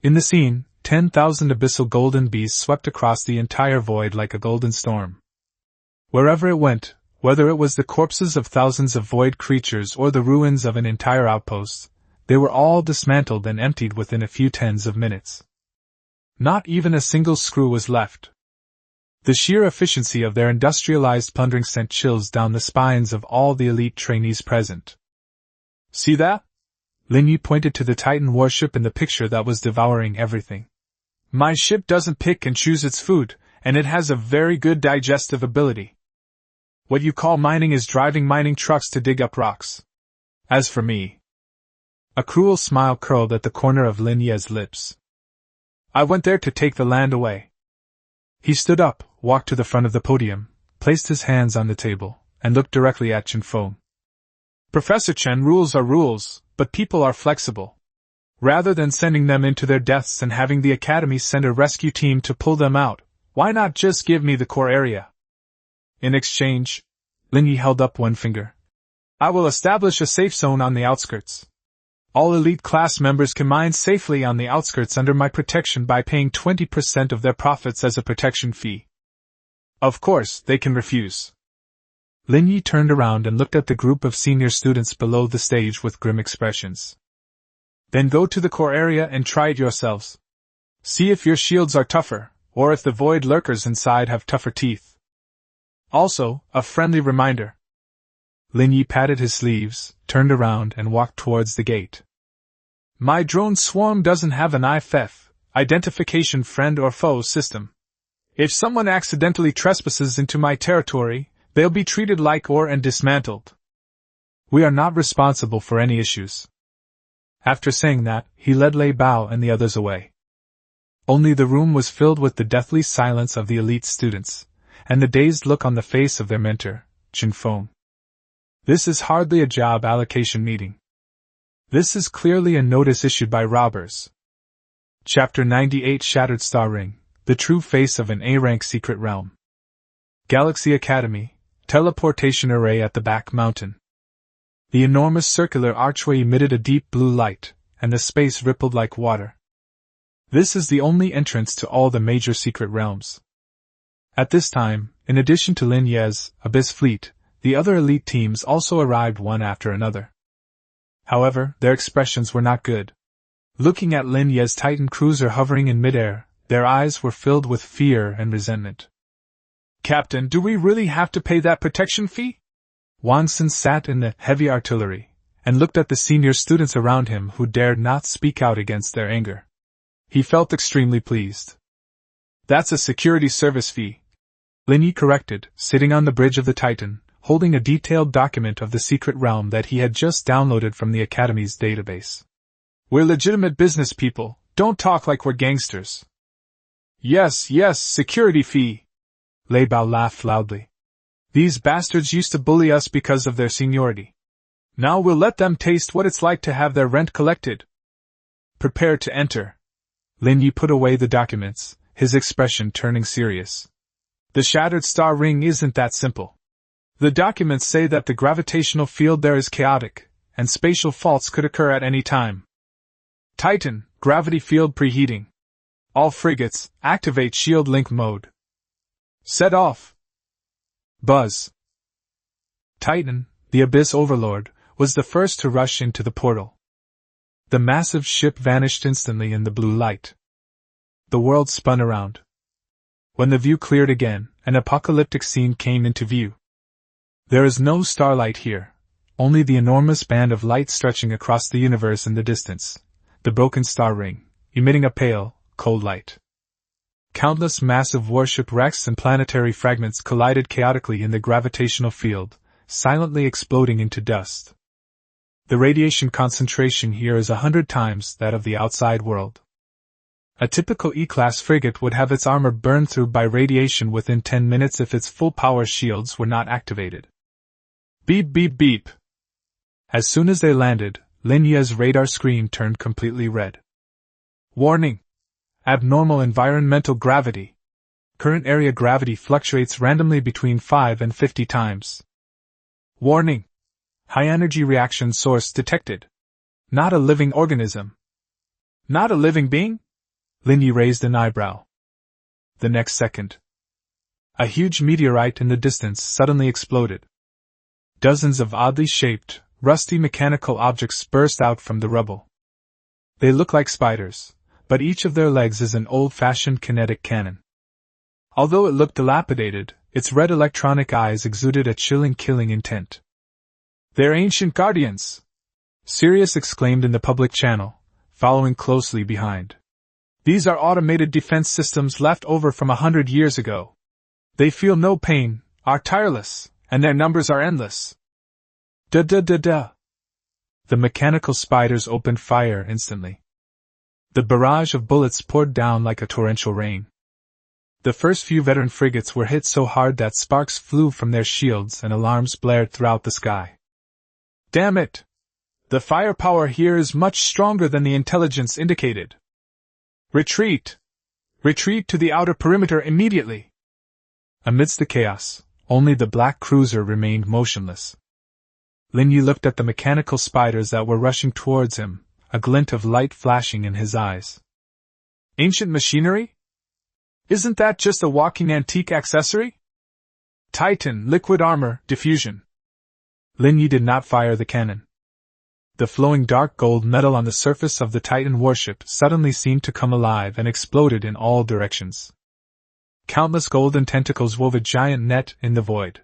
Speaker 1: In the scene, 10,000 abyssal golden bees swept across the entire void like a golden storm. Wherever it went, whether it was the corpses of thousands of void creatures or the ruins of an entire outpost, they were all dismantled and emptied within a few tens of minutes. Not even a single screw was left. The sheer efficiency of their industrialized plundering sent chills down the spines of all the elite trainees present. See that? Lin Ye pointed to the Titan warship in the picture that was devouring everything. My ship doesn't pick and choose its food, and it has a very good digestive ability. What you call mining is driving mining trucks to dig up rocks. As for me... A cruel smile curled at the corner of Lin Ye's lips. I went there to take the land away. He stood up, walked to the front of the podium, placed his hands on the table, and looked directly at Chen Feng. Professor Chen, rules are rules, but people are flexible. Rather than sending them into their deaths and having the Academy send a rescue team to pull them out, why not just give me the core area? In exchange, Lin Ye held up one finger. I will establish a safe zone on the outskirts. All elite class members can mine safely on the outskirts under my protection by paying 20% of their profits as a protection fee. Of course, they can refuse. Lin Ye turned around and looked at the group of senior students below the stage with grim expressions. Then go to the core area and try it yourselves. See if your shields are tougher, or if the void lurkers inside have tougher teeth. Also, a friendly reminder. Lin Ye patted his sleeves, turned around and walked towards the gate. My drone swarm doesn't have an IFF, identification friend or foe system. If someone accidentally trespasses into my territory, they'll be treated like ore and dismantled. We are not responsible for any issues. After saying that, he led Lei Bao and the others away. Only the room was filled with the deathly silence of the elite students, and the dazed look on the face of their mentor, Chen Feng. This is hardly a job allocation meeting. This is clearly a notice issued by robbers. Chapter 98 Shattered Star Ring, the true face of an A-rank secret realm. Galaxy Academy, teleportation array at the back mountain. The enormous circular archway emitted a deep blue light, and the space rippled like water. This is the only entrance to all the major secret realms. At this time, in addition to Lin Ye's Abyss fleet, the other elite teams also arrived one after another. However, their expressions were not good. Looking at Lin Ye's Titan cruiser hovering in midair, their eyes were filled with fear and resentment. Captain, do we really have to pay that protection fee? Wang Xin sat in the heavy artillery, and looked at the senior students around him who dared not speak out against their anger. He felt extremely pleased. That's a security service fee, Lin Ye corrected, sitting on the bridge of the Titan, holding a detailed document of the secret realm that he had just downloaded from the Academy's database. We're legitimate business people, don't talk like we're gangsters. Yes, security fee. Lei Bao laughed loudly. These bastards used to bully us because of their seniority. Now we'll let them taste what it's like to have their rent collected. Prepare to enter. Lin Ye put away the documents, his expression turning serious. The Shattered Star Ring isn't that simple. The documents say that the gravitational field there is chaotic, and spatial faults could occur at any time. Titan, gravity field preheating. All frigates, activate shield link mode. Set off. Buzz. Titan, the Abyss Overlord, was the first to rush into the portal. The massive ship vanished instantly in the blue light. The world spun around. When the view cleared again, an apocalyptic scene came into view. There is no starlight here, only the enormous band of light stretching across the universe in the distance, the broken star ring, emitting a pale, cold light. Countless massive warship wrecks and planetary fragments collided chaotically in the gravitational field, silently exploding into dust. The radiation concentration here is 100 times that of the outside world. A typical E-class frigate would have its armor burned through by radiation within 10 minutes if its full-power shields were not activated. Beep beep beep. As soon as they landed, Lin Ye's radar screen turned completely red. Warning! Abnormal environmental gravity. Current area gravity fluctuates randomly between 5 and 50 times. Warning! High-energy reaction source detected. Not a living organism. Not a living being? Lin Ye raised an eyebrow. The next second, a huge meteorite in the distance suddenly exploded. Dozens of oddly shaped, rusty mechanical objects burst out from the rubble. They look like spiders, but each of their legs is an old-fashioned kinetic cannon. Although it looked dilapidated, its red electronic eyes exuded a chilling killing intent. "They're ancient guardians!" Sirius exclaimed in the public channel, following closely behind. "These are automated defense systems left over from 100 years ago. They feel no pain, are tireless, and their numbers are endless." Da-da-da-da. The mechanical spiders opened fire instantly. The barrage of bullets poured down like a torrential rain. The first few veteran frigates were hit so hard that sparks flew from their shields and alarms blared throughout the sky. "Damn it! The firepower here is much stronger than the intelligence indicated. Retreat! Retreat to the outer perimeter immediately!" Amidst the chaos, only the black cruiser remained motionless. Lin Ye looked at the mechanical spiders that were rushing towards him, a glint of light flashing in his eyes. "Ancient machinery? Isn't that just a walking antique accessory? Titan, liquid armor, diffusion." Lin Ye did not fire the cannon. The flowing dark gold metal on the surface of the Titan warship suddenly seemed to come alive and exploded in all directions. Countless golden tentacles wove a giant net in the void.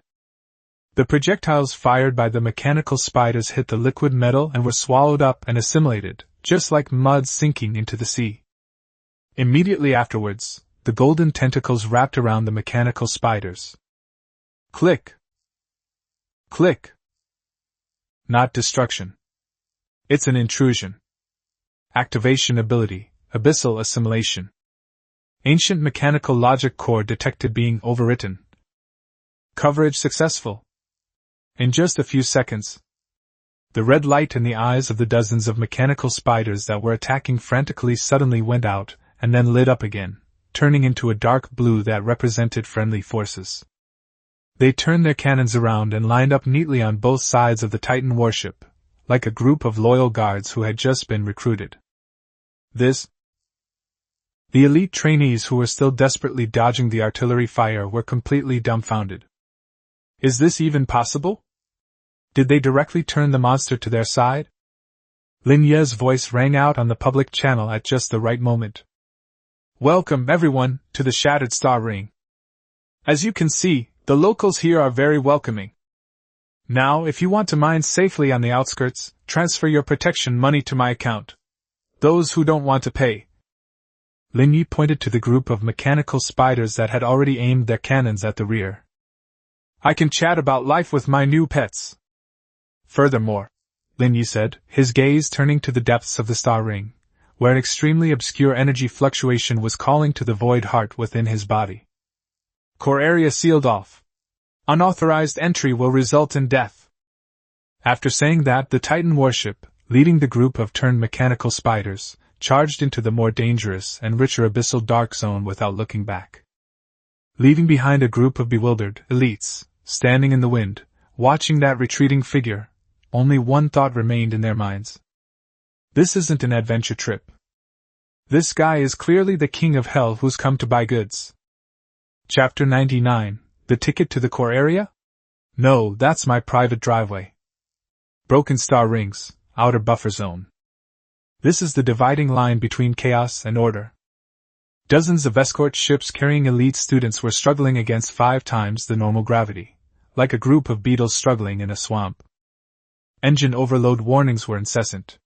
Speaker 1: The projectiles fired by the mechanical spiders hit the liquid metal and were swallowed up and assimilated, just like mud sinking into the sea. Immediately afterwards, the golden tentacles wrapped around the mechanical spiders. Click! Click! Not destruction. It's an intrusion. Activation ability, abyssal assimilation. Ancient mechanical logic core detected being overwritten. Coverage successful. In just a few seconds, the red light in the eyes of the dozens of mechanical spiders that were attacking frantically suddenly went out and then lit up again, turning into a dark blue that represented friendly forces. They turned their cannons around and lined up neatly on both sides of the Titan warship, like a group of loyal guards who had just been recruited. The elite trainees who were still desperately dodging the artillery fire were completely dumbfounded. Is this even possible? Did they directly turn the monster to their side? Lin Ye's voice rang out on the public channel at just the right moment. "Welcome, everyone, to the Shattered Star Ring. As you can see, the locals here are very welcoming. Now, if you want to mine safely on the outskirts, transfer your protection money to my account. Those who don't want to pay." Lin Ye pointed to the group of mechanical spiders that had already aimed their cannons at the rear. "I can chat about life with my new pets." "Furthermore," Lin Ye said, his gaze turning to the depths of the star ring, where an extremely obscure energy fluctuation was calling to the void heart within his body. "Core area sealed off. Unauthorized entry will result in death." After saying that, the Titan warship, leading the group of turned mechanical spiders, charged into the more dangerous and richer abyssal dark zone without looking back. Leaving behind a group of bewildered elites, standing in the wind, watching that retreating figure, only one thought remained in their minds. This isn't an adventure trip. This guy is clearly the king of hell who's come to buy goods. Chapter 99. The ticket to the core area? No, that's my private driveway. Broken star rings, outer buffer zone. This is the dividing line between chaos and order. Dozens of escort ships carrying elite students were struggling against 5 times the normal gravity, like a group of beetles struggling in a swamp. Engine overload warnings were incessant.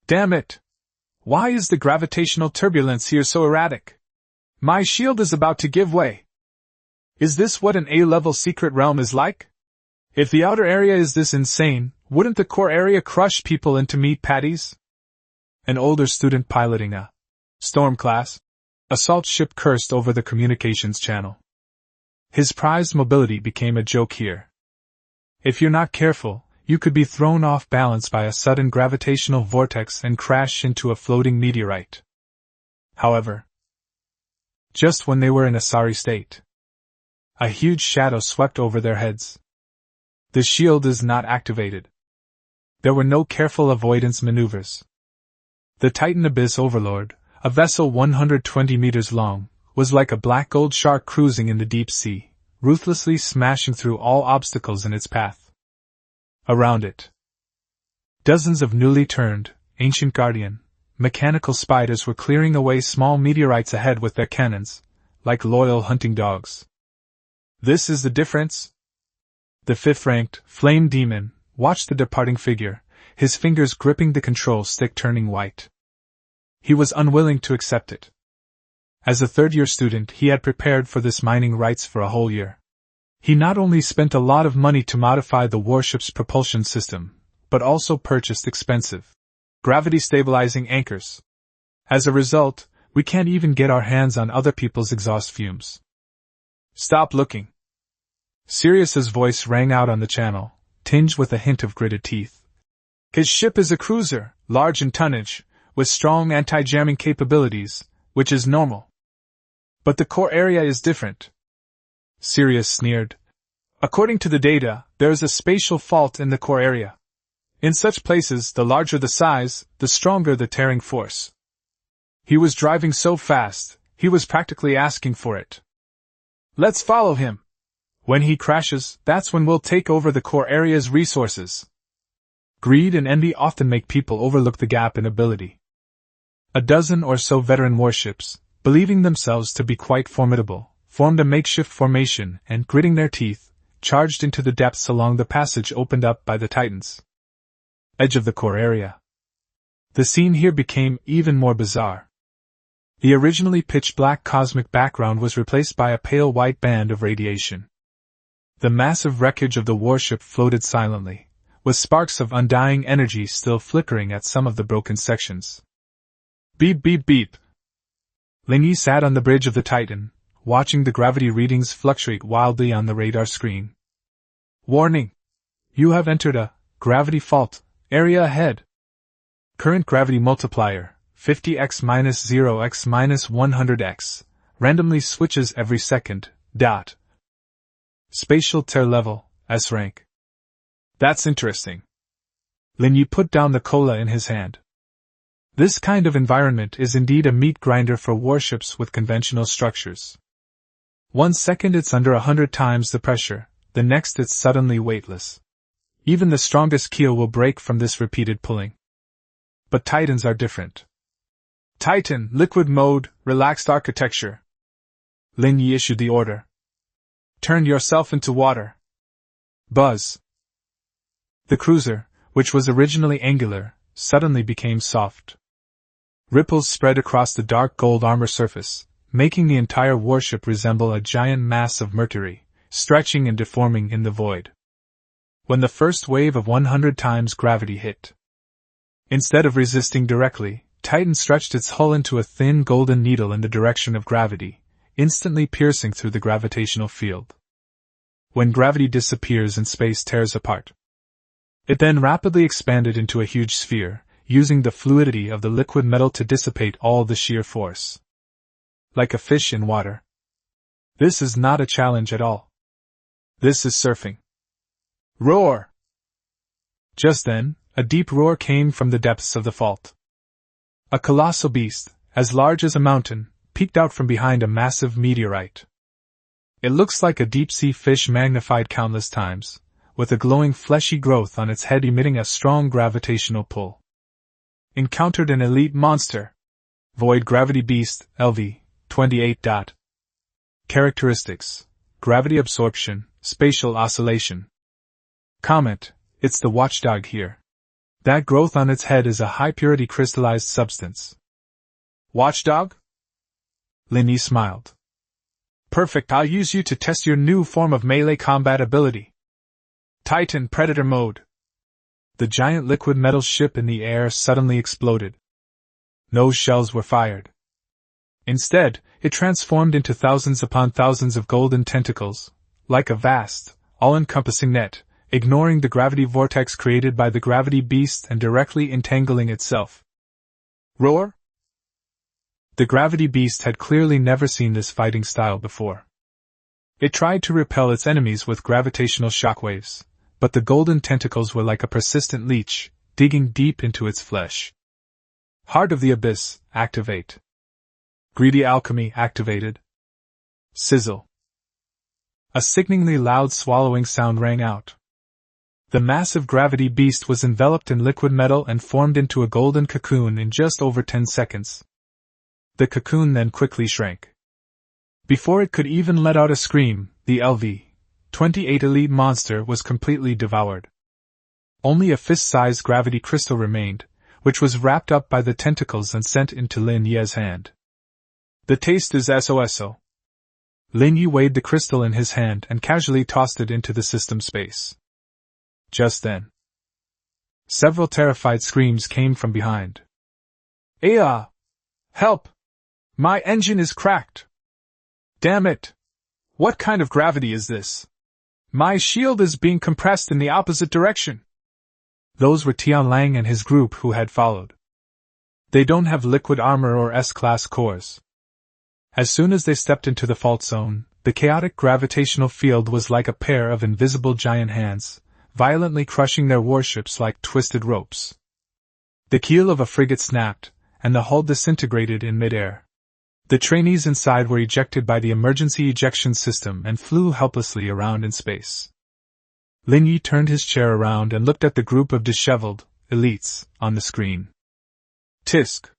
Speaker 1: "Damn it! Why is the gravitational turbulence here so erratic? My shield is about to give way. Is this what an A-level secret realm is like? If the outer area is this insane, wouldn't the core area crush people into meat patties?" An older student piloting a Storm-class assault ship cursed over the communications channel. His prized mobility became a joke here. If you're not careful, you could be thrown off balance by a sudden gravitational vortex and crash into a floating meteorite. However, just when they were in a sorry state, a huge shadow swept over their heads. The shield is not activated. There were no careful avoidance maneuvers. The Titan Abyss Overlord, a vessel 120 meters long, was like a black gold shark cruising in the deep sea, ruthlessly smashing through all obstacles in its path. Around it, dozens of newly turned, ancient guardian, mechanical spiders were clearing away small meteorites ahead with their cannons, like loyal hunting dogs. This is the difference? The fifth-ranked, Flame Demon, watched the departing figure, his fingers gripping the control stick turning white. He was unwilling to accept it. As a third-year student, he had prepared for this mining rites for a whole year. He not only spent a lot of money to modify the warship's propulsion system, but also purchased expensive, gravity-stabilizing anchors. As a result, we can't even get our hands on other people's exhaust fumes. Stop looking. Sirius's voice rang out on the channel, tinged with a hint of gritted teeth. His ship is a cruiser, large in tonnage, with strong anti-jamming capabilities, which is normal. But the core area is different. Sirius sneered. According to the data, there is a spatial fault in the core area. In such places, the larger the size, the stronger the tearing force. He was driving so fast, he was practically asking for it. Let's follow him. When he crashes, that's when we'll take over the core area's resources. Greed and envy often make people overlook the gap in ability. A dozen or so veteran warships, believing themselves to be quite formidable, formed a makeshift formation and, gritting their teeth, charged into the depths along the passage opened up by the Titans. Edge of the core area. The scene here became even more bizarre. The originally pitch-black cosmic background was replaced by a pale white band of radiation. The massive wreckage of the warship floated silently, with sparks of undying energy still flickering at some of the broken sections. Beep beep beep. Lin Ye sat on the bridge of the Titan, watching the gravity readings fluctuate wildly on the radar screen. Warning! You have entered a gravity fault area ahead. Current gravity multiplier, 50x-0x-100x, randomly switches every second. Spatial tear level, S rank. That's interesting. Lin Ye put down the cola in his hand. This kind of environment is indeed a meat grinder for warships with conventional structures. 1 second it's under 100 times the pressure, the next it's suddenly weightless. Even the strongest keel will break from this repeated pulling. But Titans are different. Titan, liquid mode, relaxed architecture. Lin Ye issued the order. Turn yourself into water. Buzz. The cruiser, which was originally angular, suddenly became soft. Ripples spread across the dark gold armor surface, making the entire warship resemble a giant mass of mercury, stretching and deforming in the void. When the first wave of 100 times gravity hit, instead of resisting directly, Titan stretched its hull into a thin golden needle in the direction of gravity, instantly piercing through the gravitational field. When gravity disappears and space tears apart, it then rapidly expanded into a huge sphere, using the fluidity of the liquid metal to dissipate all the sheer force. Like a fish in water. This is not a challenge at all. This is surfing. Roar! Just then, a deep roar came from the depths of the fault. A colossal beast, as large as a mountain, peeked out from behind a massive meteorite. It looks like a deep-sea fish magnified countless times, with a glowing fleshy growth on its head emitting a strong gravitational pull. Encountered an elite monster. Void Gravity Beast, LV, 28. Characteristics: gravity absorption, spatial oscillation. Comment: it's the watchdog here. That growth on its head is a high-purity crystallized substance. Watchdog? Lin Ye smiled. Perfect, I'll use you to test your new form of melee combat ability. Titan Predator Mode. The giant liquid metal ship in the air suddenly exploded. No shells were fired. Instead, it transformed into thousands upon thousands of golden tentacles, like a vast, all-encompassing net, ignoring the gravity vortex created by the gravity beast and directly entangling itself. Roar! The gravity beast had clearly never seen this fighting style before. It tried to repel its enemies with gravitational shockwaves, but the golden tentacles were like a persistent leech, digging deep into its flesh. Heart of the Abyss, activate. Greedy alchemy, activated. Sizzle. A sickeningly loud swallowing sound rang out. The massive gravity beast was enveloped in liquid metal and formed into a golden cocoon in just over 10 seconds. The cocoon then quickly shrank. Before it could even let out a scream, the LV-28 elite monster was completely devoured. Only a fist-sized gravity crystal remained, which was wrapped up by the tentacles and sent into Lin Ye's hand. The taste is so. Lin Ye weighed the crystal in his hand and casually tossed it into the system space. Just then, several terrified screams came from behind. "Aya! Help! My engine is cracked! Damn it! What kind of gravity is this? My shield is being compressed in the opposite direction!" Those were Tianlang and his group who had followed. They don't have liquid armor or S-class cores. As soon as they stepped into the fault zone, the chaotic gravitational field was like a pair of invisible giant hands, violently crushing their warships like twisted ropes. The keel of a frigate snapped, and the hull disintegrated in midair. The trainees inside were ejected by the emergency ejection system and flew helplessly around in space. Lin Ye turned his chair around and looked at the group of disheveled elites on the screen. Tisk.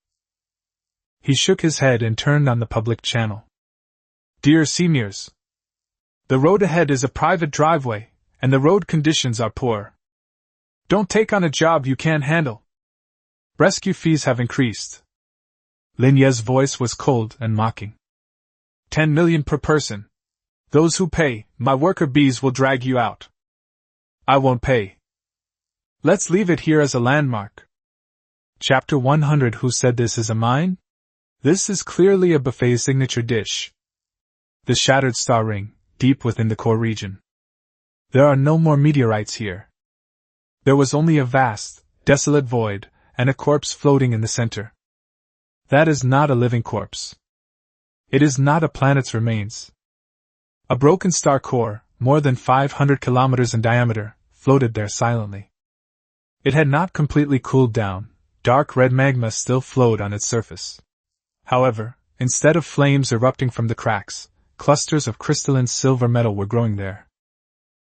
Speaker 1: He shook his head and turned on the public channel. "Dear seniors, the road ahead is a private driveway, and the road conditions are poor. Don't take on a job you can't handle. Rescue fees have increased." Lin Ye's voice was cold and mocking. 10 million per person. Those who pay, my worker bees will drag you out. I won't pay. Let's leave it here as a landmark. Chapter 100. Who said this is a mine? This is clearly a buffet signature dish. The shattered star ring, deep within the core region. There are no more meteorites here. There was only a vast, desolate void, and a corpse floating in the center. That is not a living corpse. It is not a planet's remains. A broken star core, more than 500 kilometers in diameter, floated there silently. It had not completely cooled down. Dark red magma still flowed on its surface. However, instead of flames erupting from the cracks, clusters of crystalline silver metal were growing there.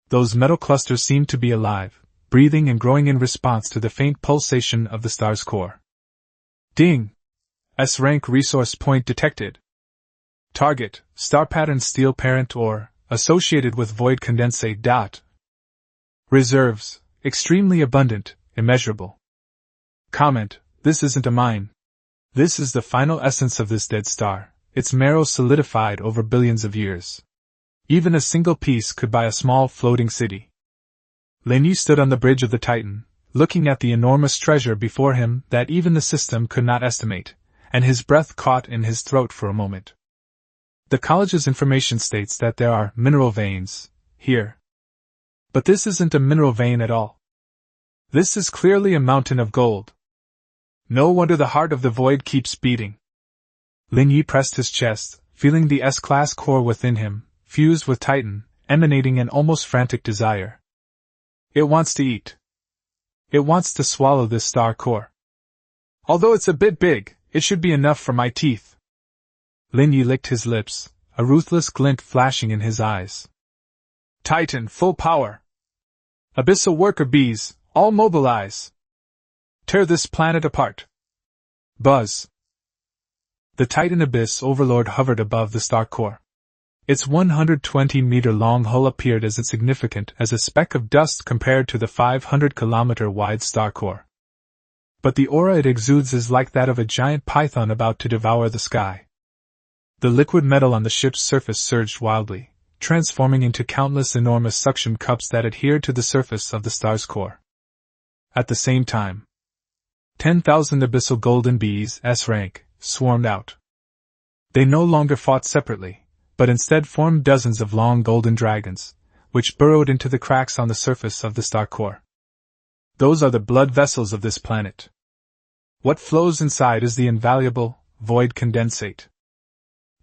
Speaker 1: Those metal clusters seemed to be alive, breathing and growing in response to the faint pulsation of the star's core. Ding! S-rank resource point detected. Target, star pattern steel parent or, associated with void condensate. Reserves, extremely abundant, immeasurable. Comment, this isn't a mine. This is the final essence of this dead star, its marrow solidified over billions of years. Even a single piece could buy a small floating city. Lin Ye stood on the bridge of the Titan, looking at the enormous treasure before him that even the system could not estimate, and his breath caught in his throat for a moment. The college's information states that there are mineral veins here. But this isn't a mineral vein at all. This is clearly a mountain of gold. No wonder the heart of the void keeps beating. Lin Ye pressed his chest, feeling the S-class core within him, fused with Titan, emanating an almost frantic desire. It wants to eat. It wants to swallow this star core. Although it's a bit big, it should be enough for my teeth. Lin Ye licked his lips, a ruthless glint flashing in his eyes. Titan, full power. Abyssal worker bees, all mobilize. Tear this planet apart. Buzz. The Titan Abyss Overlord hovered above the star core. Its 120-meter-long hull appeared as insignificant as a speck of dust compared to the 500-kilometer-wide star core. But the aura it exudes is like that of a giant python about to devour the sky. The liquid metal on the ship's surface surged wildly, transforming into countless enormous suction cups that adhered to the surface of the star's core. At the same time, 10,000 abyssal golden bees, S-rank, swarmed out. They no longer fought separately, but instead formed dozens of long golden dragons, which burrowed into the cracks on the surface of the star core. Those are the blood vessels of this planet. What flows inside is the invaluable, void condensate.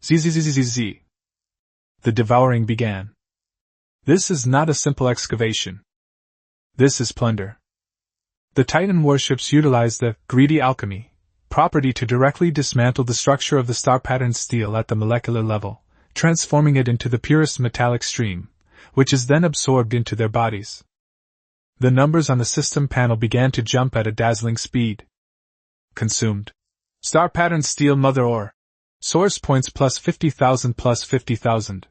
Speaker 1: Zzzzz. The devouring began. This is not a simple excavation. This is plunder. The Titan warships utilize the greedy alchemy property to directly dismantle the structure of the star-patterned steel at the molecular level, transforming it into the purest metallic stream, which is then absorbed into their bodies. The numbers on the system panel began to jump at a dazzling speed. Consumed. Star-patterned steel mother ore. Source points plus 50,000 plus 50,000.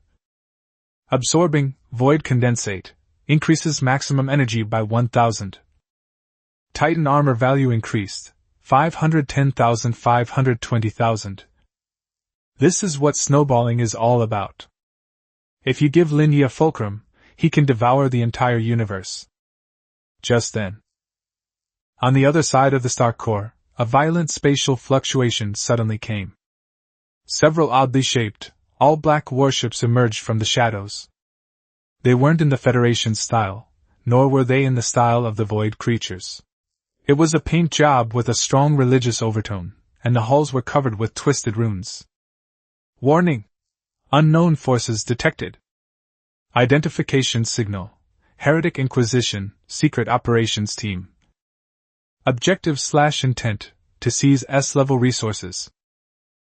Speaker 1: Absorbing, void condensate, increases maximum energy by 1,000. Titan armor value increased, 510,000 520,000. This is what snowballing is all about. If you give Lin Ye a fulcrum, he can devour the entire universe. Just then, on the other side of the star core, a violent spatial fluctuation suddenly came. Several oddly shaped, all-black warships emerged from the shadows. They weren't in the Federation's style, nor were they in the style of the Void creatures. It was a paint job with a strong religious overtone, and the hulls were covered with twisted runes. Warning! Unknown forces detected. Identification signal. Heretic Inquisition, Secret Operations Team. Objective/intent, to seize S-level resources.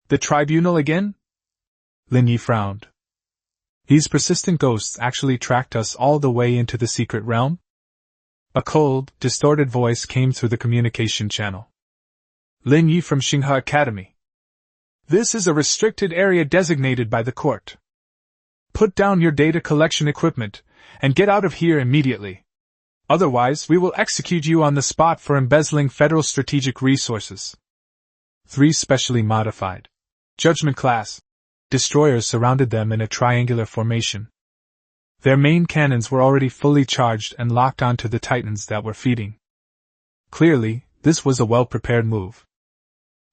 Speaker 1: The Tribunal again? Lin Ye frowned. These persistent ghosts actually tracked us all the way into the secret realm? A cold, distorted voice came through the communication channel. Lin Ye from Xinghe Academy. This is a restricted area designated by the court. Put down your data collection equipment, and get out of here immediately. Otherwise, we will execute you on the spot for embezzling federal strategic resources. 3 specially modified Judgment-class destroyers surrounded them in a triangular formation. Their main cannons were already fully charged and locked onto the Titans that were feeding. Clearly, this was a well-prepared move.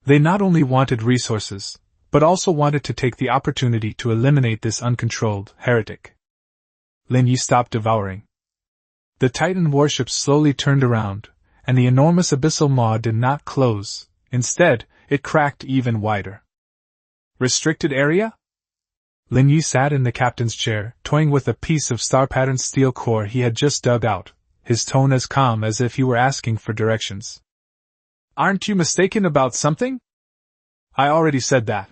Speaker 1: They not only wanted resources, but also wanted to take the opportunity to eliminate this uncontrolled heretic. Lin Ye stopped devouring. The Titan warships slowly turned around, and the enormous abyssal maw did not close. Instead, it cracked even wider. Restricted area? Lin Ye sat in the captain's chair, toying with a piece of star-patterned steel core he had just dug out, his tone as calm as if he were asking for directions. Aren't you mistaken about something? I already said that.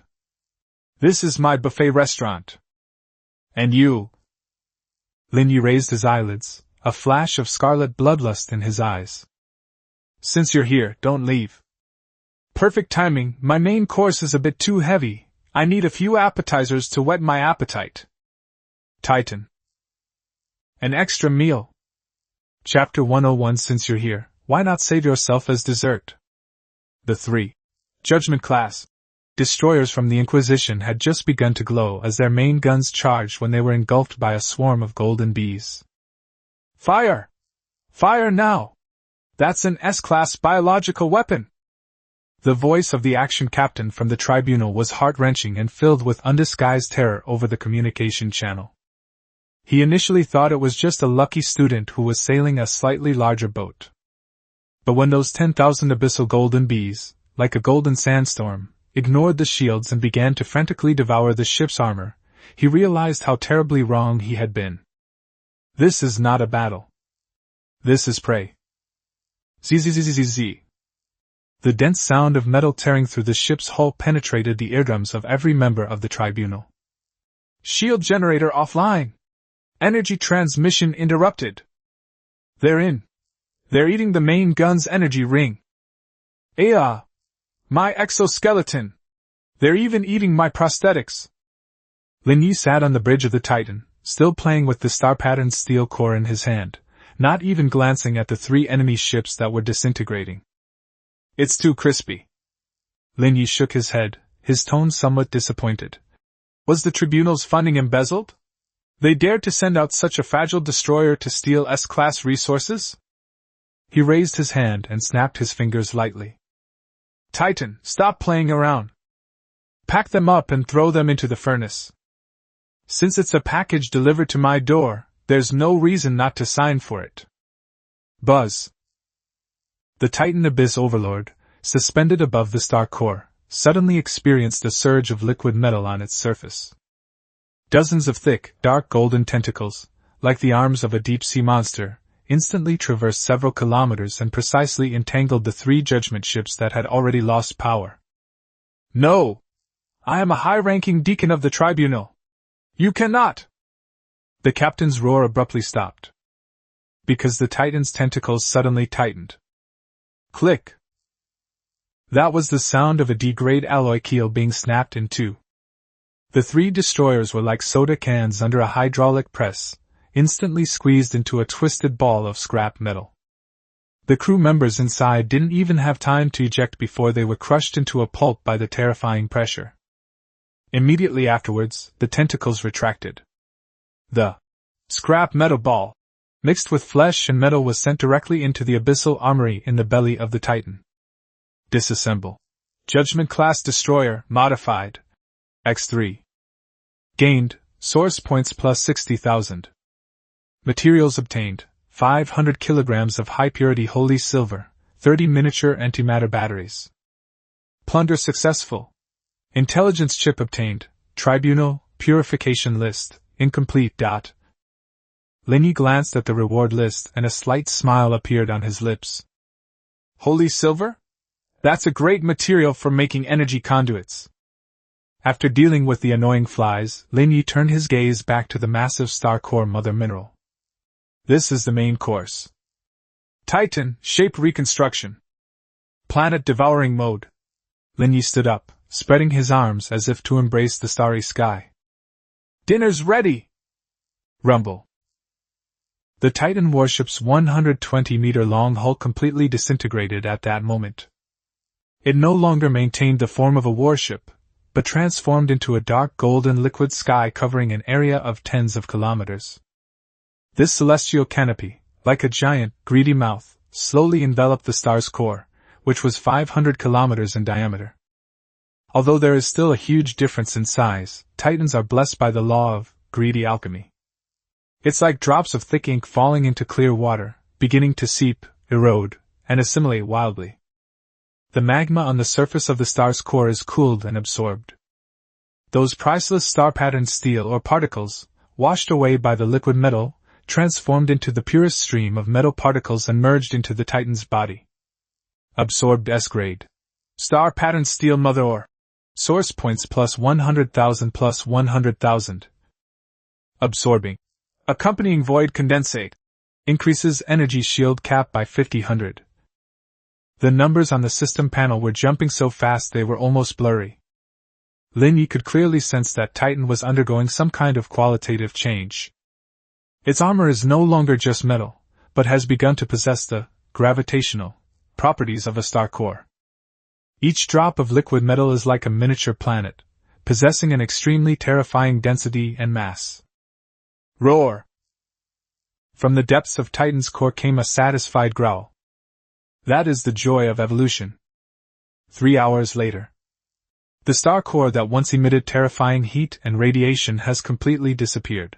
Speaker 1: This is my buffet restaurant. And you? Lin Ye raised his eyelids, a flash of scarlet bloodlust in his eyes. Since you're here, don't leave. Perfect timing, my main course is a bit too heavy. I need a few appetizers to whet my appetite. Titan. An extra meal. Chapter 101. Since you're here, why not save yourself as dessert? The 3 Judgment-class destroyers from the Inquisition had just begun to glow as their main guns charged when they were engulfed by a swarm of golden bees. Fire! Fire now! That's an S-class biological weapon! The voice of the action captain from the tribunal was heart-wrenching and filled with undisguised terror over the communication channel. He initially thought it was just a lucky student who was sailing a slightly larger boat. But when those 10,000 abyssal golden bees, like a golden sandstorm, ignored the shields and began to frantically devour the ship's armor, he realized how terribly wrong he had been. This is not a battle. This is prey. Zzzzz. The dense sound of metal tearing through the ship's hull penetrated the eardrums of every member of the tribunal. Shield generator offline. Energy transmission interrupted. They're in. They're eating the main gun's energy ring. My exoskeleton. They're even eating my prosthetics. Lin Ye sat on the bridge of the Titan, still playing with the star-patterned steel core in his hand, not even glancing at the 3 enemy ships that were disintegrating. It's too crispy. Lin Ye shook his head, his tone somewhat disappointed. Was the tribunal's funding embezzled? They dared to send out such a fragile destroyer to steal S-class resources? He raised his hand and snapped his fingers lightly. Titan, stop playing around. Pack them up and throw them into the furnace. Since it's a package delivered to my door, there's no reason not to sign for it. Buzz. The Titan Abyss Overlord, suspended above the star core, suddenly experienced a surge of liquid metal on its surface. Dozens of thick, dark golden tentacles, like the arms of a deep-sea monster, instantly traversed several kilometers and precisely entangled the 3 judgment ships that had already lost power. No! I am a high-ranking deacon of the tribunal. You cannot! The captain's roar abruptly stopped. Because the Titan's tentacles suddenly tightened. Click! That was the sound of a D-grade alloy keel being snapped in two. The 3 destroyers were like soda cans under a hydraulic press, instantly squeezed into a twisted ball of scrap metal. The crew members inside didn't even have time to eject before they were crushed into a pulp by the terrifying pressure. Immediately afterwards, the tentacles retracted. The scrap metal ball, mixed with flesh and metal, was sent directly into the abyssal armory in the belly of the Titan. Disassemble. Judgment-class destroyer, modified. X3. Gained, source points plus 60,000. Materials obtained, 500 kilograms of high-purity holy silver, 30 miniature antimatter batteries. Plunder successful. Intelligence chip obtained, tribunal, purification list, incomplete. Lin Ye glanced at the reward list and a slight smile appeared on his lips. Holy silver? That's a great material for making energy conduits. After dealing with the annoying flies, Lin Ye turned his gaze back to the massive star core mother mineral. This is the main course. Titan, shape reconstruction. Planet devouring mode. Lin Ye stood up, spreading his arms as if to embrace the starry sky. Dinner's ready! Rumble. The Titan warship's 120-meter-long hull completely disintegrated at that moment. It no longer maintained the form of a warship, but transformed into a dark golden liquid sky covering an area of tens of kilometers. This celestial canopy, like a giant, greedy mouth, slowly enveloped the star's core, which was 500 kilometers in diameter. Although there is still a huge difference in size, Titans are blessed by the law of greedy alchemy. It's like drops of thick ink falling into clear water, beginning to seep, erode, and assimilate wildly. The magma on the surface of the star's core is cooled and absorbed. Those priceless star-patterned steel or particles, washed away by the liquid metal, transformed into the purest stream of metal particles and merged into the Titan's body. Absorbed S-grade. Star-patterned steel mother ore. Source points plus 100,000 plus 100,000. Absorbing. Accompanying void condensate. Increases energy shield cap by 50-100. The numbers on the system panel were jumping so fast they were almost blurry. Lin Ye could clearly sense that Titan was undergoing some kind of qualitative change. Its armor is no longer just metal, but has begun to possess the gravitational properties of a star core. Each drop of liquid metal is like a miniature planet, possessing an extremely terrifying density and mass. Roar! From the depths of Titan's core came a satisfied growl. That is the joy of evolution. 3 hours later. The star core that once emitted terrifying heat and radiation has completely disappeared.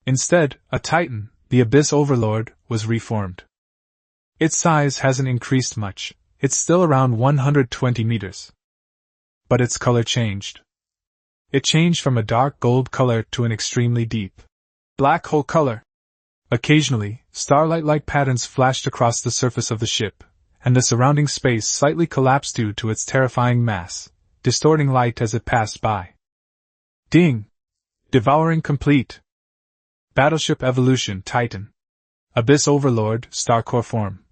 Speaker 1: Instead, a Titan, the Abyss Overlord, was reformed. Its size hasn't increased much, it's still around 120 meters. But its color changed. It changed from a dark gold color to an extremely deep black hole color. Occasionally, starlight-like patterns flashed across the surface of the ship, and the surrounding space slightly collapsed due to its terrifying mass, distorting light as it passed by. Ding! Devouring complete. Battleship evolution Titan. Abyss Overlord star core form.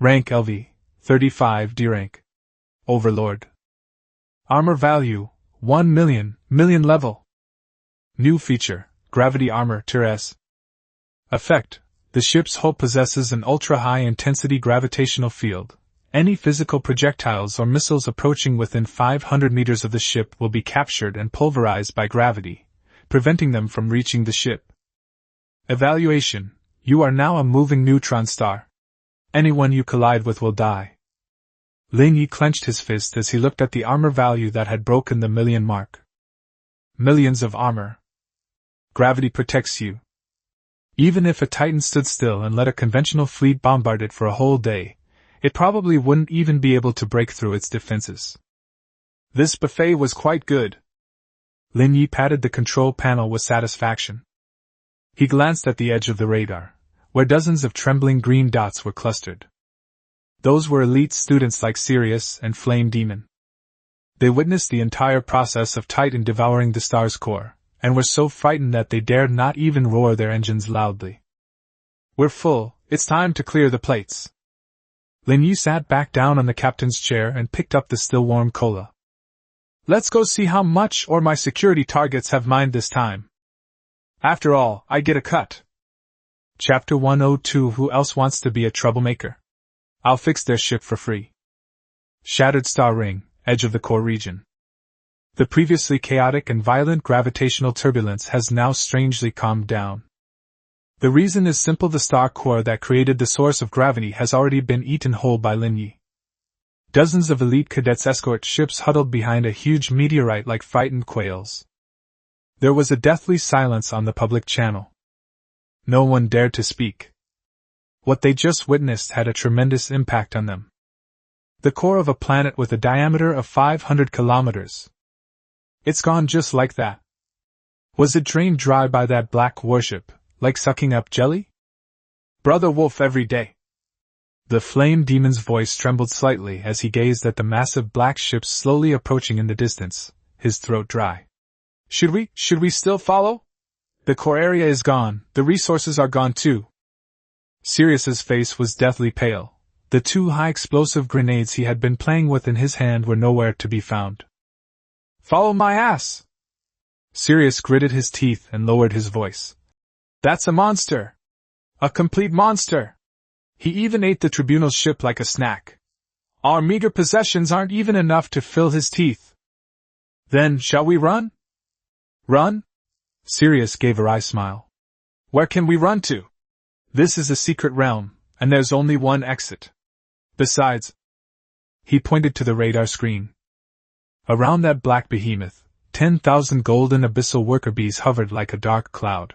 Speaker 1: Rank LV, 35 D rank. Overlord. Armor value, 1 million level. New feature, gravity armor Tier S. Effect, the ship's hull possesses an ultra-high-intensity gravitational field. Any physical projectiles or missiles approaching within 500 meters of the ship will be captured and pulverized by gravity, preventing them from reaching the ship. Evaluation, you are now a moving neutron star. Anyone you collide with will die. Lin Ye clenched his fist as he looked at the armor value that had broken the million mark. Millions of armor. Gravity protects you. Even if a Titan stood still and let a conventional fleet bombard it for a whole day, it probably wouldn't even be able to break through its defenses. This buffet was quite good. Lin Ye patted the control panel with satisfaction. He glanced at the edge of the radar, where dozens of trembling green dots were clustered. Those were elite students like Sirius and Flame Demon. They witnessed the entire process of Titan devouring the star's core, and were so frightened that they dared not even roar their engines loudly. We're full, it's time to clear the plates. Lin Ye sat back down on the captain's chair and picked up the still-warm cola. Let's go see how much or my security targets have mined this time. After all, I get a cut. Chapter 102. Who else wants to be a troublemaker? I'll fix their ship for free. Shattered Star Ring, edge of the core region. The previously chaotic and violent gravitational turbulence has now strangely calmed down. The reason is simple: the star core that created the source of gravity has already been eaten whole by Lin Ye. Dozens of elite cadets escort ships huddled behind a huge meteorite like frightened quails. There was a deathly silence on the public channel. No one dared to speak. What they just witnessed had a tremendous impact on them. The core of a planet with a diameter of 500 kilometers. It's gone just like that. Was it drained dry by that black warship, like sucking up jelly? Brother Wolf every day. The Flame Demon's voice trembled slightly as he gazed at the massive black ship slowly approaching in the distance, his throat dry. Should we still follow? The core area is gone, the resources are gone too. Sirius's face was deathly pale. The two high-explosive grenades he had been playing with in his hand were nowhere to be found. Follow my ass! Sirius gritted his teeth and lowered his voice. That's a monster! A complete monster! He even ate the tribunal's ship like a snack. Our meager possessions aren't even enough to fill his teeth. Then, shall we run? Run? Sirius gave a wry smile. Where can we run to? This is a secret realm, and there's only one exit. Besides, he pointed to the radar screen. Around that black behemoth, 10,000 golden abyssal worker bees hovered like a dark cloud.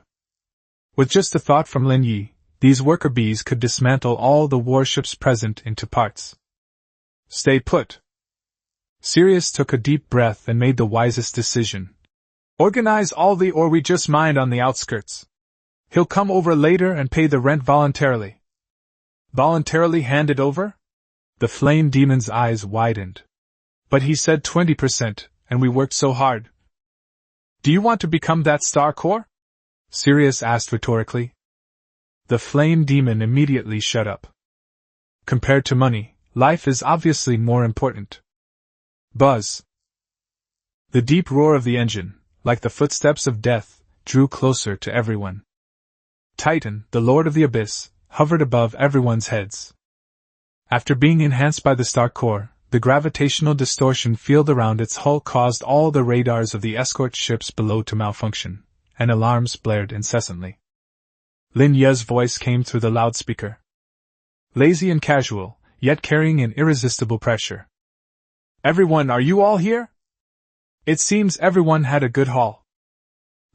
Speaker 1: With just a thought from Lin Ye, these worker bees could dismantle all the warships present into parts. Stay put. Sirius took a deep breath and made the wisest decision. Organize all the ore we just mined on the outskirts. He'll come over later and pay the rent voluntarily. Voluntarily hand it over? The Flame Demon's eyes widened. But he said 20%, and we worked so hard. Do you want to become that star core? Sirius asked rhetorically. The Flame Demon immediately shut up. Compared to money, life is obviously more important. Buzz. The deep roar of the engine, like the footsteps of death, drew closer to everyone. Titan, the Lord of the Abyss, hovered above everyone's heads. After being enhanced by the star core, the gravitational distortion field around its hull caused all the radars of the escort ships below to malfunction, and alarms blared incessantly. Lin Ye's voice came through the loudspeaker. Lazy and casual, yet carrying an irresistible pressure. Everyone, are you all here? It seems everyone had a good haul.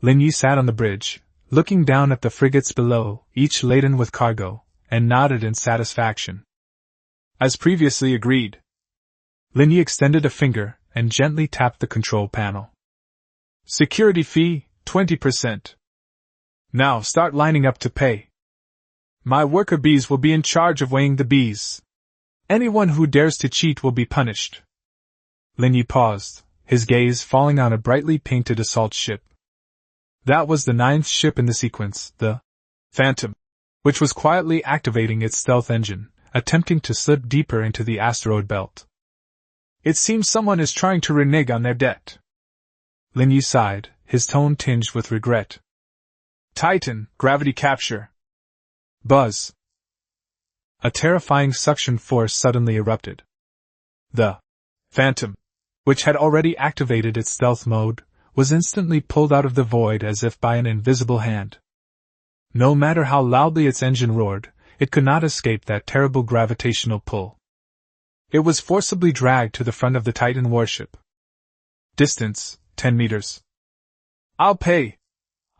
Speaker 1: Lin Ye sat on the bridge, looking down at the frigates below, each laden with cargo, and nodded in satisfaction. As previously agreed. Lin Ye extended a finger and gently tapped the control panel. Security fee, 20%. Now start lining up to pay. My worker bees will be in charge of weighing the bees. Anyone who dares to cheat will be punished. Lin Ye paused, his gaze falling on a brightly painted assault ship. That was the 9th ship in the sequence, the Phantom, which was quietly activating its stealth engine, attempting to slip deeper into the asteroid belt. It seems someone is trying to renege on their debt. Lin Ye sighed, his tone tinged with regret. Titan, gravity capture. Buzz. A terrifying suction force suddenly erupted. The Phantom, which had already activated its stealth mode, was instantly pulled out of the void as if by an invisible hand. No matter how loudly its engine roared, it could not escape that terrible gravitational pull. It was forcibly dragged to the front of the Titan warship. Distance, 10 meters. I'll pay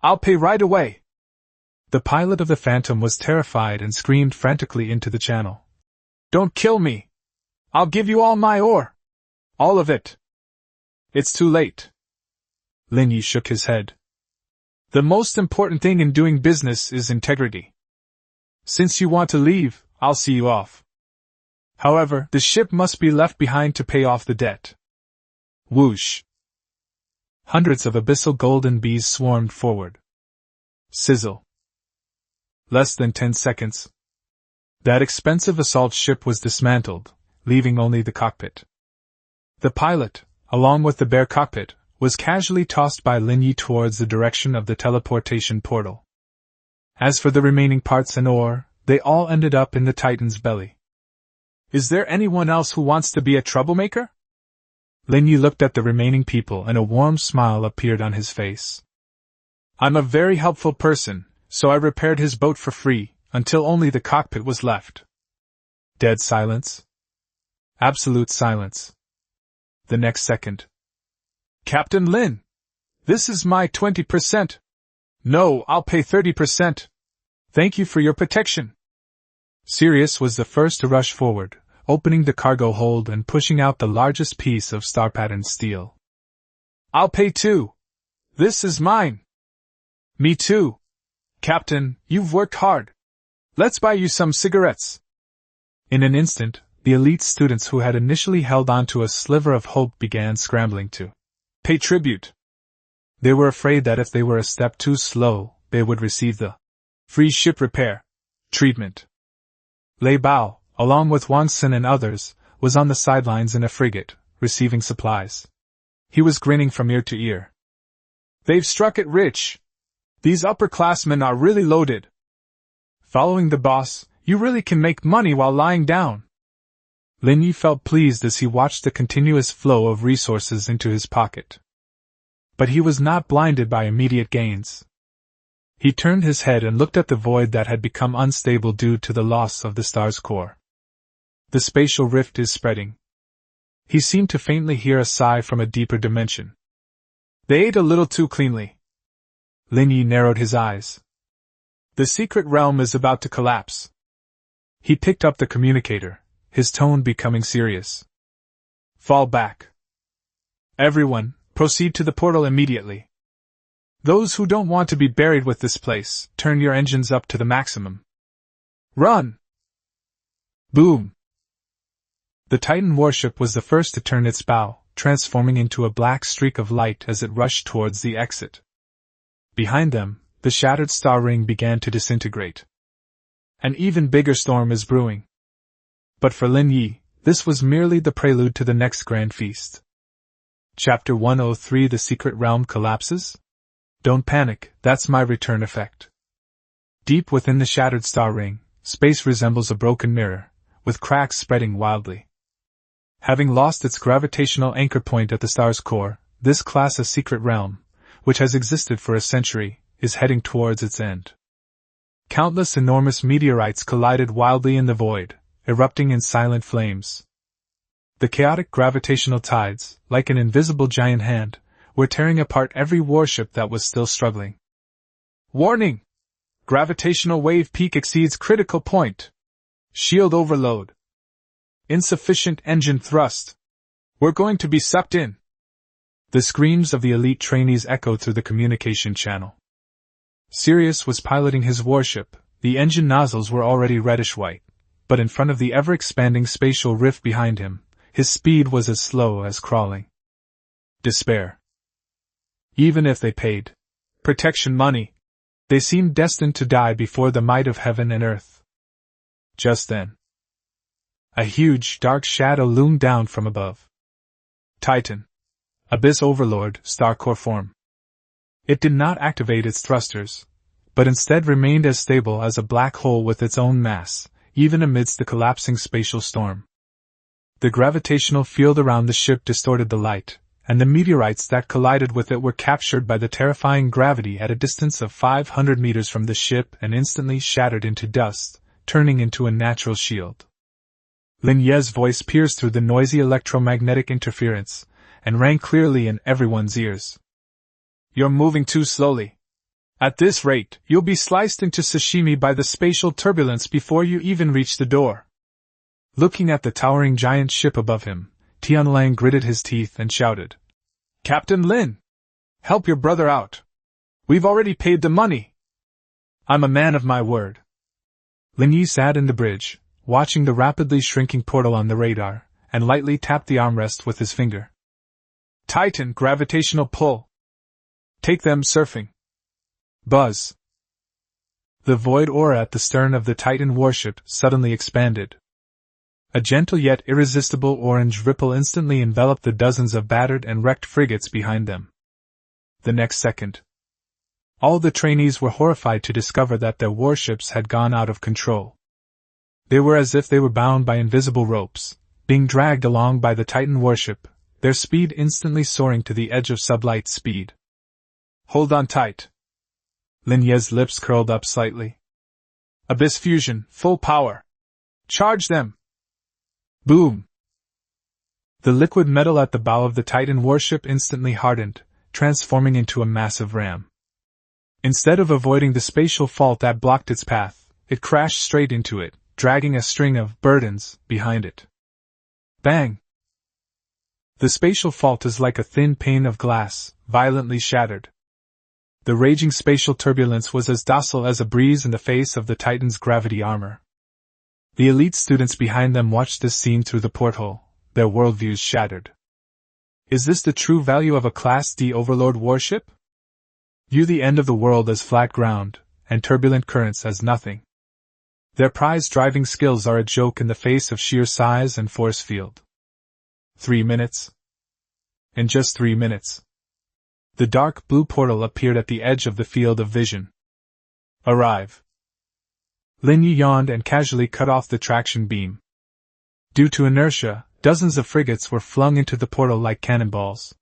Speaker 1: right away. The pilot of the Phantom was terrified and screamed frantically into the channel. Don't kill me! I'll give you all my ore! All of it! It's too late. Lin Ye shook his head. The most important thing in doing business is integrity. Since you want to leave, I'll see you off. However, the ship must be left behind to pay off the debt. Whoosh! Hundreds of abyssal golden bees swarmed forward. Sizzle. Less than 10 seconds. That expensive assault ship was dismantled, leaving only the cockpit. The pilot, along with the bare cockpit, was casually tossed by Lin Ye towards the direction of the teleportation portal. As for the remaining parts and ore, they all ended up in the Titan's belly. Is there anyone else who wants to be a troublemaker? Lin Ye looked at the remaining people and a warm smile appeared on his face. I'm a very helpful person, so I repaired his boat for free, until only the cockpit was left. Dead silence. Absolute silence. The next second. Captain Lin! This is my 20%. No, I'll pay 30%. Thank you for your protection. Sirius was the first to rush forward, opening the cargo hold and pushing out the largest piece of star-patterned steel. I'll pay too. This is mine. Me too. Captain, you've worked hard. Let's buy you some cigarettes. In an instant, the elite students who had initially held on to a sliver of hope began scrambling to pay tribute. They were afraid that if they were a step too slow, they would receive the free ship repair treatment. Lei Bao, along with Wang Xin and others, was on the sidelines in a frigate, receiving supplies. He was grinning from ear to ear. They've struck it rich. These upperclassmen are really loaded. Following the boss, you really can make money while lying down. Lin Ye felt pleased as he watched the continuous flow of resources into his pocket. But he was not blinded by immediate gains. He turned his head and looked at the void that had become unstable due to the loss of the star's core. The spatial rift is spreading. He seemed to faintly hear a sigh from a deeper dimension. They ate a little too cleanly. Lin Ye narrowed his eyes. The secret realm is about to collapse. He picked up the communicator, his tone becoming serious. Fall back. Everyone, proceed to the portal immediately. Those who don't want to be buried with this place, turn your engines up to the maximum. Run! Boom! The Titan warship was the first to turn its bow, transforming into a black streak of light as it rushed towards the exit. Behind them, the shattered star ring began to disintegrate. An even bigger storm is brewing. But for Lin Ye, this was merely the prelude to the next grand feast. Chapter 103 The Secret Realm Collapses? Don't panic, that's my return effect. Deep within the shattered star ring, space resembles a broken mirror, with cracks spreading wildly. Having lost its gravitational anchor point at the star's core, this class of secret realm, which has existed for a century, is heading towards its end. Countless enormous meteorites collided wildly in the void, erupting in silent flames. The chaotic gravitational tides, like an invisible giant hand, were tearing apart every warship that was still struggling. Warning! Gravitational wave peak exceeds critical point. Shield overload. Insufficient engine thrust. We're going to be sucked in. The screams of the elite trainees echoed through the communication channel. Sirius was piloting his warship, the engine nozzles were already reddish-white, but in front of the ever-expanding spatial rift behind him, his speed was as slow as crawling. Despair. Even if they paid protection money, they seemed destined to die before the might of heaven and earth. Just then, a huge, dark shadow loomed down from above. Titan. Abyss Overlord, Star Core form. It did not activate its thrusters, but instead remained as stable as a black hole with its own mass, even amidst the collapsing spatial storm. The gravitational field around the ship distorted the light, and the meteorites that collided with it were captured by the terrifying gravity at a distance of 500 meters from the ship and instantly shattered into dust, turning into a natural shield. Lin Ye's voice pierced through the noisy electromagnetic interference, and rang clearly in everyone's ears. You're moving too slowly. At this rate, you'll be sliced into sashimi by the spatial turbulence before you even reach the door. Looking at the towering giant ship above him, Tianlang gritted his teeth and shouted, Captain Lin! Help your brother out! We've already paid the money! I'm a man of my word. Lin Ye sat in the bridge, watching the rapidly shrinking portal on the radar, and lightly tapped the armrest with his finger. Titan gravitational pull. Take them surfing. Buzz. The void aura at the stern of the Titan warship suddenly expanded. A gentle yet irresistible orange ripple instantly enveloped the dozens of battered and wrecked frigates behind them. The next second, all the trainees were horrified to discover that their warships had gone out of control. They were as if they were bound by invisible ropes, being dragged along by the Titan warship, their speed instantly soaring to the edge of sublight speed. Hold on tight. Lin Ye's lips curled up slightly. Abyss fusion, full power. Charge them! Boom! The liquid metal at the bow of the Titan warship instantly hardened, transforming into a massive ram. Instead of avoiding the spatial fault that blocked its path, it crashed straight into it, dragging a string of burdens behind it. Bang! The spatial fault is like a thin pane of glass, violently shattered. The raging spatial turbulence was as docile as a breeze in the face of the Titan's gravity armor. The elite students behind them watched this scene through the porthole, their worldviews shattered. Is this the true value of a Class D Overlord warship? View the end of the world as flat ground, and turbulent currents as nothing. Their prize-driving skills are a joke in the face of sheer size and force field. 3 minutes. In just 3 minutes. The dark blue portal appeared at the edge of the field of vision. Arrive. Lin Ye yawned and casually cut off the traction beam. Due to inertia, dozens of frigates were flung into the portal like cannonballs.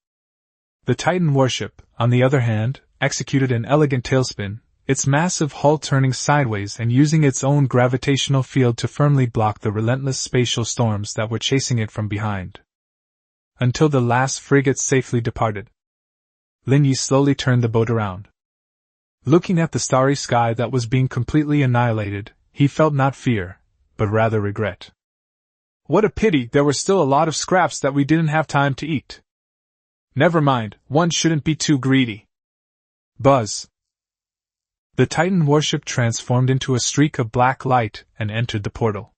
Speaker 1: The Titan warship, on the other hand, executed an elegant tailspin, its massive hull turning sideways and using its own gravitational field to firmly block the relentless spatial storms that were chasing it from behind. Until the last frigate safely departed. Lin Ye slowly turned the boat around. Looking at the starry sky that was being completely annihilated, he felt not fear, but rather regret. What a pity there were still a lot of scraps that we didn't have time to eat. Never mind, one shouldn't be too greedy. Buzz. The Titan warship transformed into a streak of black light and entered the portal.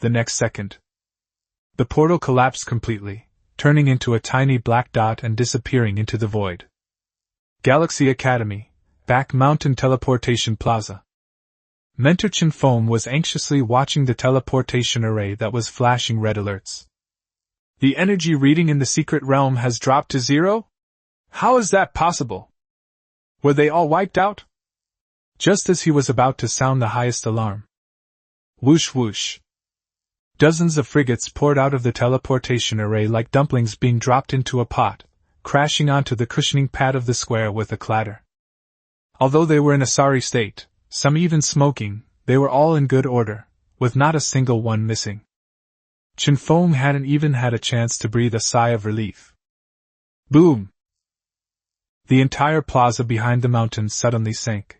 Speaker 1: The next second, the portal collapsed completely, turning into a tiny black dot and disappearing into the void. Galaxy Academy, Back Mountain Teleportation Plaza. Mentor Chen Feng was anxiously watching the teleportation array that was flashing red alerts. The energy reading in the secret realm has dropped to 0? How is that possible? Were they all wiped out? Just as he was about to sound the highest alarm. Whoosh whoosh. Dozens of frigates poured out of the teleportation array like dumplings being dropped into a pot, crashing onto the cushioning pad of the square with a clatter. Although they were in a sorry state, some even smoking, they were all in good order, with not a single one missing. Chen Feng hadn't even had a chance to breathe a sigh of relief. Boom! The entire plaza behind the mountain suddenly sank.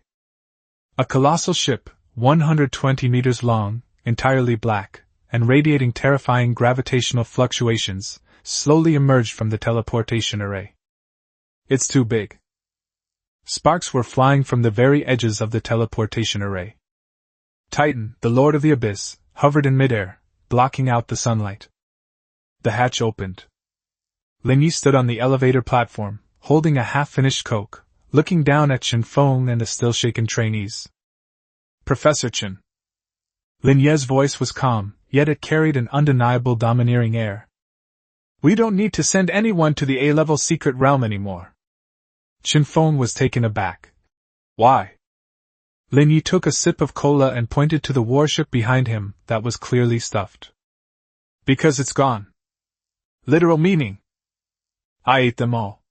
Speaker 1: A colossal ship, 120 meters long, entirely black, and radiating terrifying gravitational fluctuations, slowly emerged from the teleportation array. It's too big. Sparks were flying from the very edges of the teleportation array. Titan, the Lord of the Abyss, hovered in midair, blocking out the sunlight. The hatch opened. Lin Ye stood on the elevator platform, holding a half-finished Coke, looking down at Chen Feng and the still-shaken trainees. Professor Chen. Lin Ye's voice was calm, yet it carried an undeniable domineering air. We don't need to send anyone to the A-level secret realm anymore. Chen Feng was taken aback. Why? Lin Ye took a sip of cola and pointed to the warship behind him that was clearly stuffed. Because it's gone. Literal meaning. I ate them all.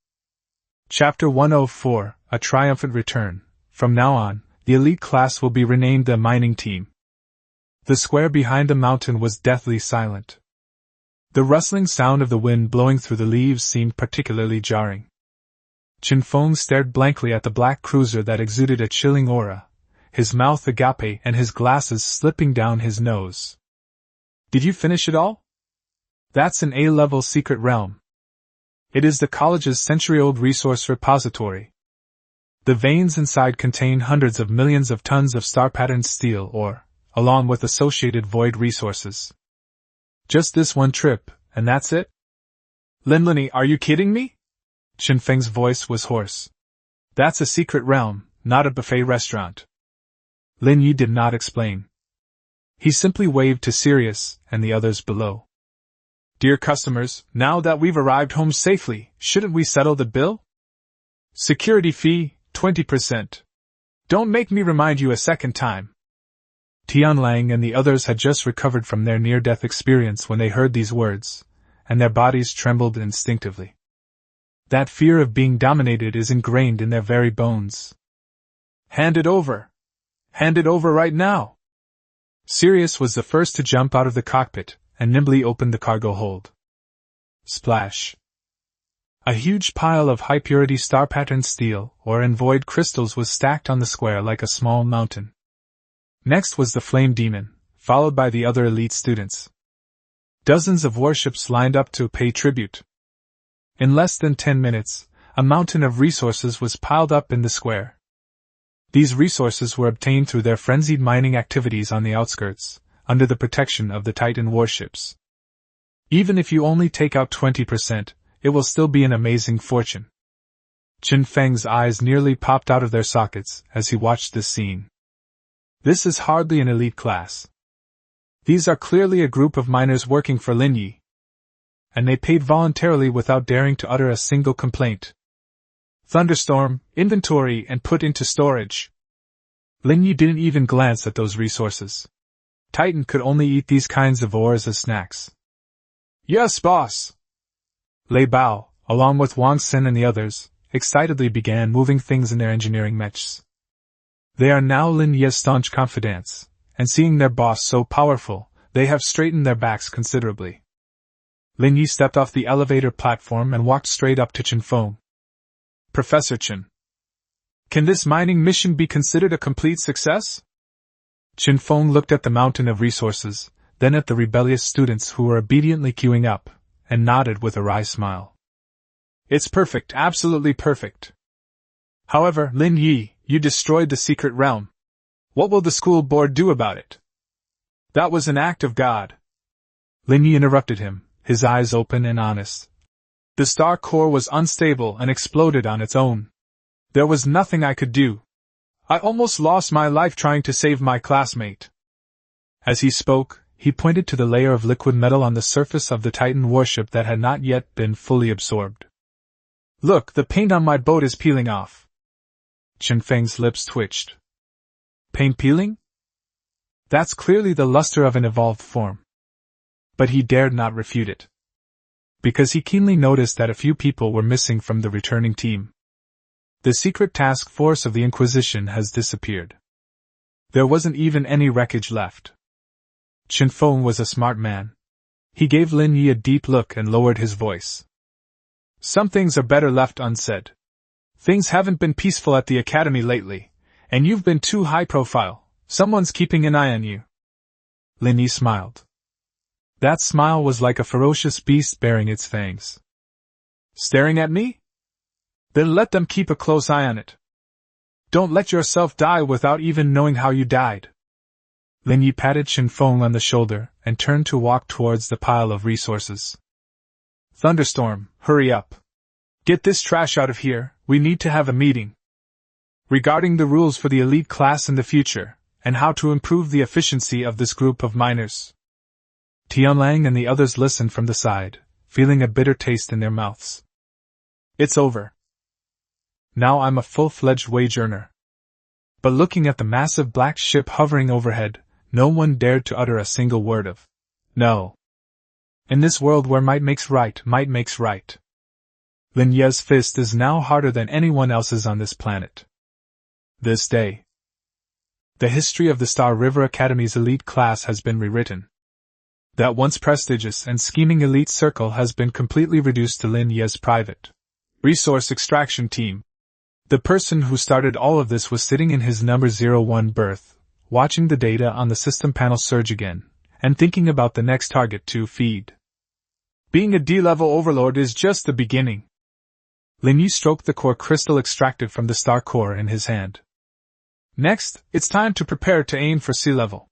Speaker 1: Chapter 104, A Triumphant Return. From now on, the elite class will be renamed the Mining Team. The square behind the mountain was deathly silent. The rustling sound of the wind blowing through the leaves seemed particularly jarring. Chen Feng stared blankly at the black cruiser that exuded a chilling aura, his mouth agape and his glasses slipping down his nose. Did you finish it all? That's an A-level secret realm. It is the college's century-old resource repository. The veins inside contain hundreds of millions of tons of star-patterned steel ore, along with associated void resources. Just this one trip, and that's it? Lin Ye, are you kidding me? Chen Feng's voice was hoarse. That's a secret realm, not a buffet restaurant. Lin Ye did not explain. He simply waved to Sirius and the others below. Dear customers, now that we've arrived home safely, shouldn't we settle the bill? Security fee, 20%. Don't make me remind you a second time. Tianlang and the others had just recovered from their near-death experience when they heard these words, and their bodies trembled instinctively. That fear of being dominated is ingrained in their very bones. Hand it over! Hand it over right now! Sirius was the first to jump out of the cockpit and nimbly opened the cargo hold. Splash! A huge pile of high-purity star-patterned steel or void crystals was stacked on the square like a small mountain. Next was the Flame Demon, followed by the other elite students. Dozens of warships lined up to pay tribute. In less than 10 minutes, a mountain of resources was piled up in the square. These resources were obtained through their frenzied mining activities on the outskirts, under the protection of the Titan warships. Even if you only take out 20%, it will still be an amazing fortune. Chen Feng's eyes nearly popped out of their sockets as he watched this scene. This is hardly an elite class. These are clearly a group of miners working for Lin Ye. And they paid voluntarily without daring to utter a single complaint. Thunderstorm, inventory, and put into storage. Lin Ye didn't even glance at those resources. Titan could only eat these kinds of ores as snacks. Yes, boss! Lei Bao, along with Wang Xin and the others, excitedly began moving things in their engineering mechs. They are now Lin Ye's staunch confidants, and seeing their boss so powerful, they have straightened their backs considerably. Lin Ye stepped off the elevator platform and walked straight up to Chen Feng. Professor Chen, can this mining mission be considered a complete success? Chen Feng looked at the mountain of resources, then at the rebellious students who were obediently queuing up, and nodded with a wry smile. It's perfect, absolutely perfect. However, Lin Ye, you destroyed the secret realm. What will the school board do about it? That was an act of God. Lin Ye interrupted him, his eyes open and honest. The star core was unstable and exploded on its own. There was nothing I could do. I almost lost my life trying to save my classmate. As he spoke, he pointed to the layer of liquid metal on the surface of the Titan warship that had not yet been fully absorbed. Look, the paint on my boat is peeling off. Chen Feng's lips twitched. Paint peeling? That's clearly the luster of an evolved form. But he dared not refute it. Because he keenly noticed that a few people were missing from the returning team. The secret task force of the Inquisition has disappeared. There wasn't even any wreckage left. Chen Feng was a smart man. He gave Lin Ye a deep look and lowered his voice. Some things are better left unsaid. Things haven't been peaceful at the academy lately, and you've been too high profile. Someone's keeping an eye on you. Lin Ye smiled. That smile was like a ferocious beast baring its fangs. Staring at me? Then let them keep a close eye on it. Don't let yourself die without even knowing how you died. Lin Ye patted Chen Feng on the shoulder and turned to walk towards the pile of resources. Thunderstorm, hurry up. Get this trash out of here, we need to have a meeting. Regarding the rules for the elite class in the future, and how to improve the efficiency of this group of miners. Tianlang and the others listened from the side, feeling a bitter taste in their mouths. It's over. Now I'm a full-fledged wage earner. But looking at the massive black ship hovering overhead, no one dared to utter a single word of no. In this world where might makes right. Lin Ye's fist is now harder than anyone else's on this planet. This day. The history of the Star River Academy's elite class has been rewritten. That once prestigious and scheming elite circle has been completely reduced to Lin Ye's private resource extraction team. The person who started all of this was sitting in his number 01 berth, watching the data on the system panel surge again, and thinking about the next target to feed. Being a D-level overlord is just the beginning. Lin Ye stroked the core crystal extracted from the star core in his hand. Next, it's time to prepare to aim for sea level.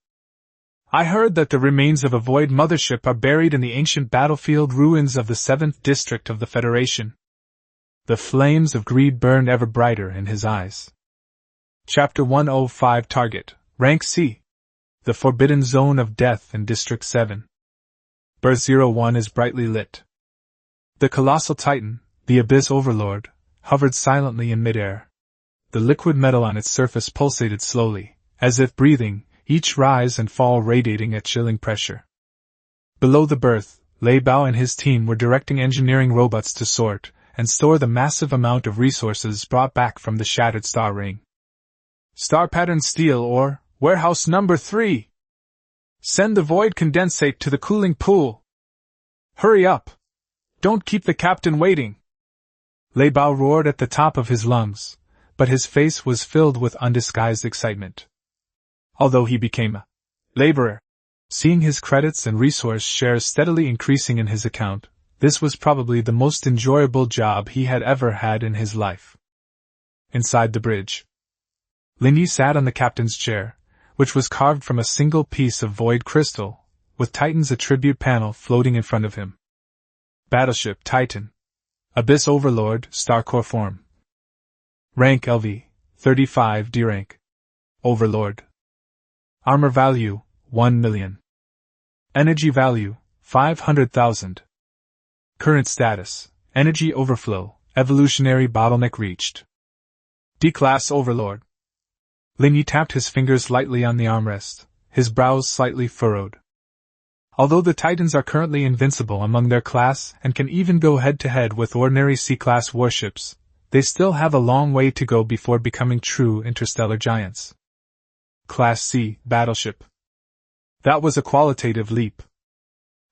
Speaker 1: I heard that the remains of a void mothership are buried in the ancient battlefield ruins of the 7th District of the Federation. The flames of greed burned ever brighter in his eyes. Chapter 105 Target, Rank C. The Forbidden Zone of Death in District 7. Berth 01 is brightly lit. The colossal titan, the Abyss Overlord, hovered silently in midair. The liquid metal on its surface pulsated slowly, as if breathing, each rise and fall radiating at chilling pressure. Below the berth, Lei Bao and his team were directing engineering robots to sort and store the massive amount of resources brought back from the shattered star ring. Star pattern steel ore, warehouse number 3. Send the void condensate to the cooling pool. Hurry up! Don't keep the captain waiting! Lei Bao roared at the top of his lungs, but his face was filled with undisguised excitement. Although he became a laborer, seeing his credits and resource shares steadily increasing in his account, this was probably the most enjoyable job he had ever had in his life. Inside the bridge, Lin Ye sat on the captain's chair, which was carved from a single piece of void crystal, with Titan's attribute panel floating in front of him. Battleship Titan. Abyss Overlord, Star Core form. Rank LV, 35 D rank. Overlord. Armor value, 1 million. Energy value, 500,000. Current status, energy overflow, evolutionary bottleneck reached. D-class Overlord. Lin Ye tapped his fingers lightly on the armrest, his brows slightly furrowed. Although the Titans are currently invincible among their class and can even go head-to-head with ordinary C-class warships, they still have a long way to go before becoming true interstellar giants. Class C, Battleship. That was a qualitative leap.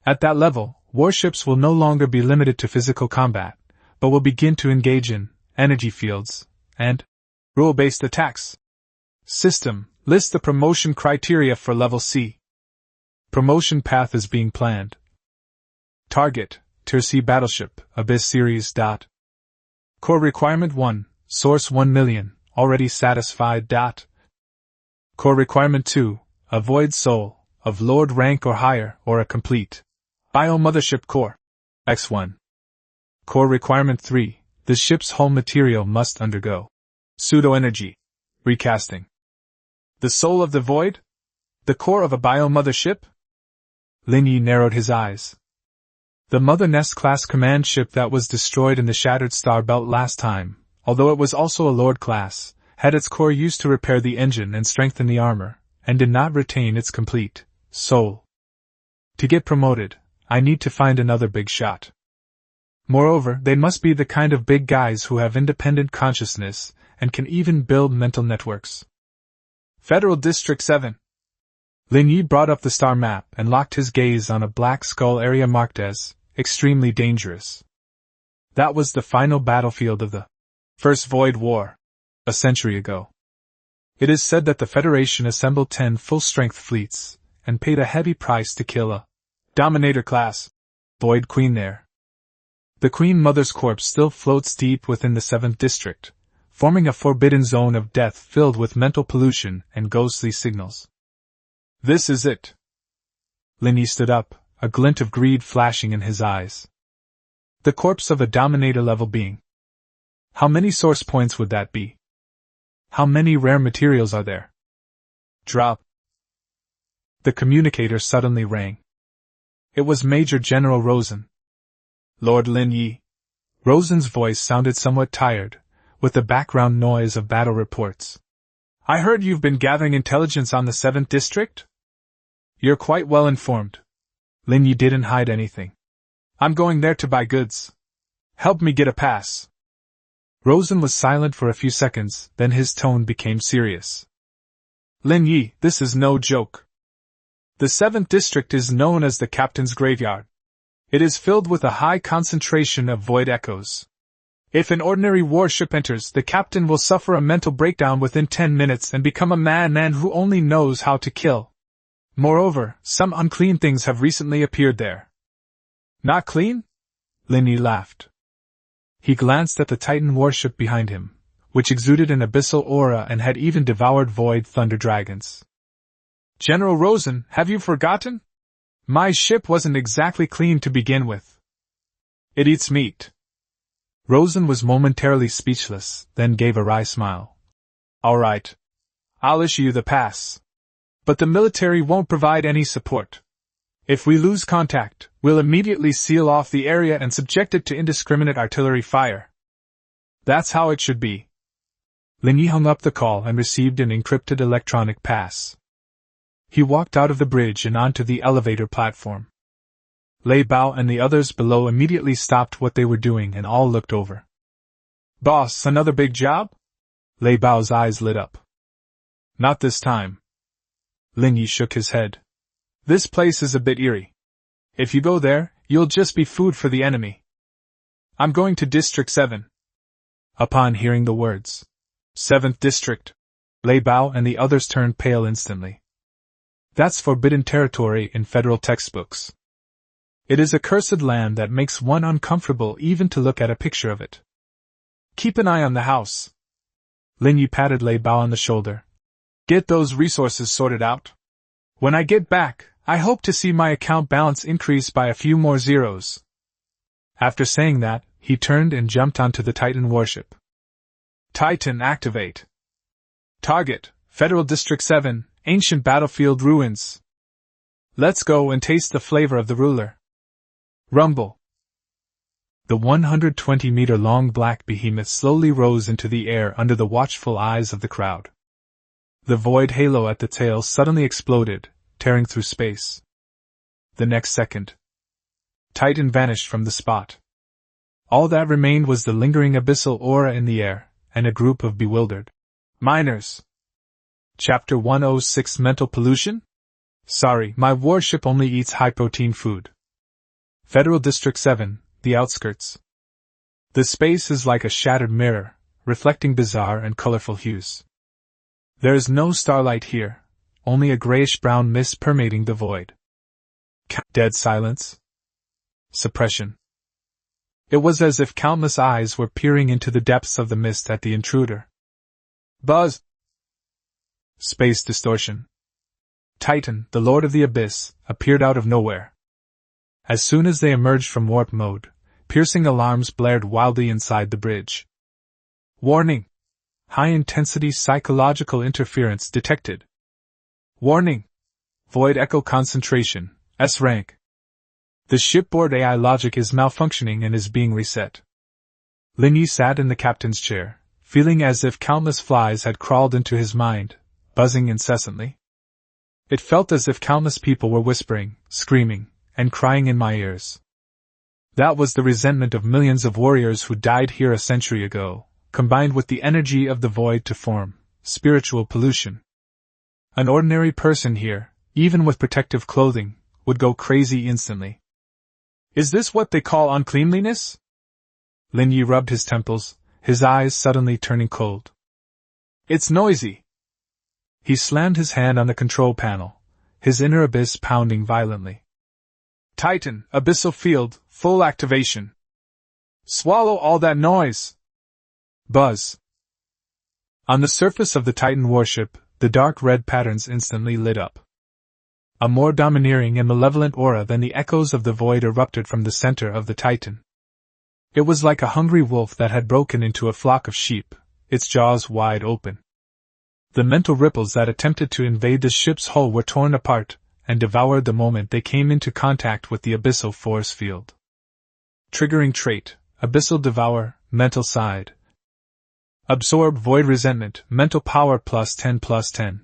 Speaker 1: At that level, warships will no longer be limited to physical combat, but will begin to engage in energy fields and rule-based attacks. System, list the promotion criteria for level C. Promotion path is being planned. Target, Tier C Battleship, Abyss Series. Core Requirement 1, Source 1 million, already satisfied. Core Requirement 2, a Void Soul, of Lord rank or higher, or a complete Bio-Mothership Core. X1. Core Requirement 3, the ship's hull material must undergo pseudo-energy recasting. The soul of the void? The core of a bio-mothership? Lin Ye narrowed his eyes. The Mother Nest class command ship that was destroyed in the Shattered Star Belt last time, although it was also a Lord class, had its core used to repair the engine and strengthen the armor, and did not retain its complete soul. To get promoted, I need to find another big shot. Moreover, they must be the kind of big guys who have independent consciousness and can even build mental networks. Federal District 7. Lin Ye brought up the star map and locked his gaze on a black skull area marked as extremely dangerous. That was the final battlefield of the First Void War, a century ago. It is said that the Federation assembled 10 full-strength fleets and paid a heavy price to kill a Dominator-class Void Queen there. The Queen Mother's corpse still floats deep within the 7th District, forming a forbidden zone of death filled with mental pollution and ghostly signals. This is it. Lin Ye stood up, a glint of greed flashing in his eyes. The corpse of a Dominator-level being. How many source points would that be? How many rare materials are there? Drop. The communicator suddenly rang. It was Major General Rosen. Lord Lin Ye. Rosen's voice sounded somewhat tired, with the background noise of battle reports. I heard you've been gathering intelligence on the 7th District? You're quite well informed. Lin Ye didn't hide anything. I'm going there to buy goods. Help me get a pass. Rosen was silent for a few seconds, then his tone became serious. Lin Ye, this is no joke. The 7th district is known as the Captain's Graveyard. It is filled with a high concentration of void echoes. If an ordinary warship enters, the captain will suffer a mental breakdown within 10 minutes and become a madman who only knows how to kill. Moreover, some unclean things have recently appeared there. Not clean? Lin Ye laughed. He glanced at the Titan warship behind him, which exuded an abyssal aura and had even devoured void thunder dragons. General Rosen, have you forgotten? My ship wasn't exactly clean to begin with. It eats meat. Rosen was momentarily speechless, then gave a wry smile. All right. I'll issue you the pass. But the military won't provide any support. If we lose contact, we'll immediately seal off the area and subject it to indiscriminate artillery fire. That's how it should be. Lin Ye hung up the call and received an encrypted electronic pass. He walked out of the bridge and onto the elevator platform. Lei Bao and the others below immediately stopped what they were doing and all looked over. Boss, another big job? Lei Bao's eyes lit up. Not this time. Lin Ye shook his head. This place is a bit eerie. If you go there, you'll just be food for the enemy. I'm going to District 7. Upon hearing the words, 7th District, Lei Bao and the others turned pale instantly. That's forbidden territory in federal textbooks. It is a cursed land that makes one uncomfortable even to look at a picture of it. Keep an eye on the house. Lin Ye patted Lei Bao on the shoulder. Get those resources sorted out. When I get back, I hope to see my account balance increase by a few more zeros. After saying that, he turned and jumped onto the Titan warship. Titan activate. Target, Federal District 7, Ancient Battlefield Ruins. Let's go and taste the flavor of the ruler. Rumble. The 120-meter-long black behemoth slowly rose into the air under the watchful eyes of the crowd. The void halo at the tail suddenly exploded, tearing through space. The next second, Titan vanished from the spot. All that remained was the lingering abyssal aura in the air, and a group of bewildered miners. Chapter 106 Mental Pollution? Sorry, my warship only eats high-protein food. Federal District 7, the outskirts. The space is like a shattered mirror, reflecting bizarre and colorful hues. There is no starlight here, only a grayish-brown mist permeating the void. Dead silence. Suppression. It was as if countless eyes were peering into the depths of the mist at the intruder. Buzz! Space distortion. Titan, the Lord of the Abyss, appeared out of nowhere. As soon as they emerged from warp mode, piercing alarms blared wildly inside the bridge. Warning! High-intensity psychological interference detected. Warning! Void echo concentration, S rank. The shipboard AI logic is malfunctioning and is being reset. Lin Ye sat in the captain's chair, feeling as if countless flies had crawled into his mind, buzzing incessantly. It felt as if countless people were whispering, screaming, and crying in my ears. That was the resentment of millions of warriors who died here a century ago, combined with the energy of the void to form spiritual pollution. An ordinary person here, even with protective clothing, would go crazy instantly. Is this what they call uncleanliness? Lin Ye rubbed his temples, his eyes suddenly turning cold. It's noisy. He slammed his hand on the control panel, his inner abyss pounding violently. Titan, abyssal field, full activation. Swallow all that noise. Buzz. On the surface of the Titan warship, the dark red patterns instantly lit up. A more domineering and malevolent aura than the echoes of the void erupted from the center of the Titan. It was like a hungry wolf that had broken into a flock of sheep, its jaws wide open. The mental ripples that attempted to invade the ship's hull were torn apart, and devoured the moment they came into contact with the abyssal force field. Triggering trait, Abyssal Devour, Mental Side. Absorb Void Resentment, Mental Power +10/+10.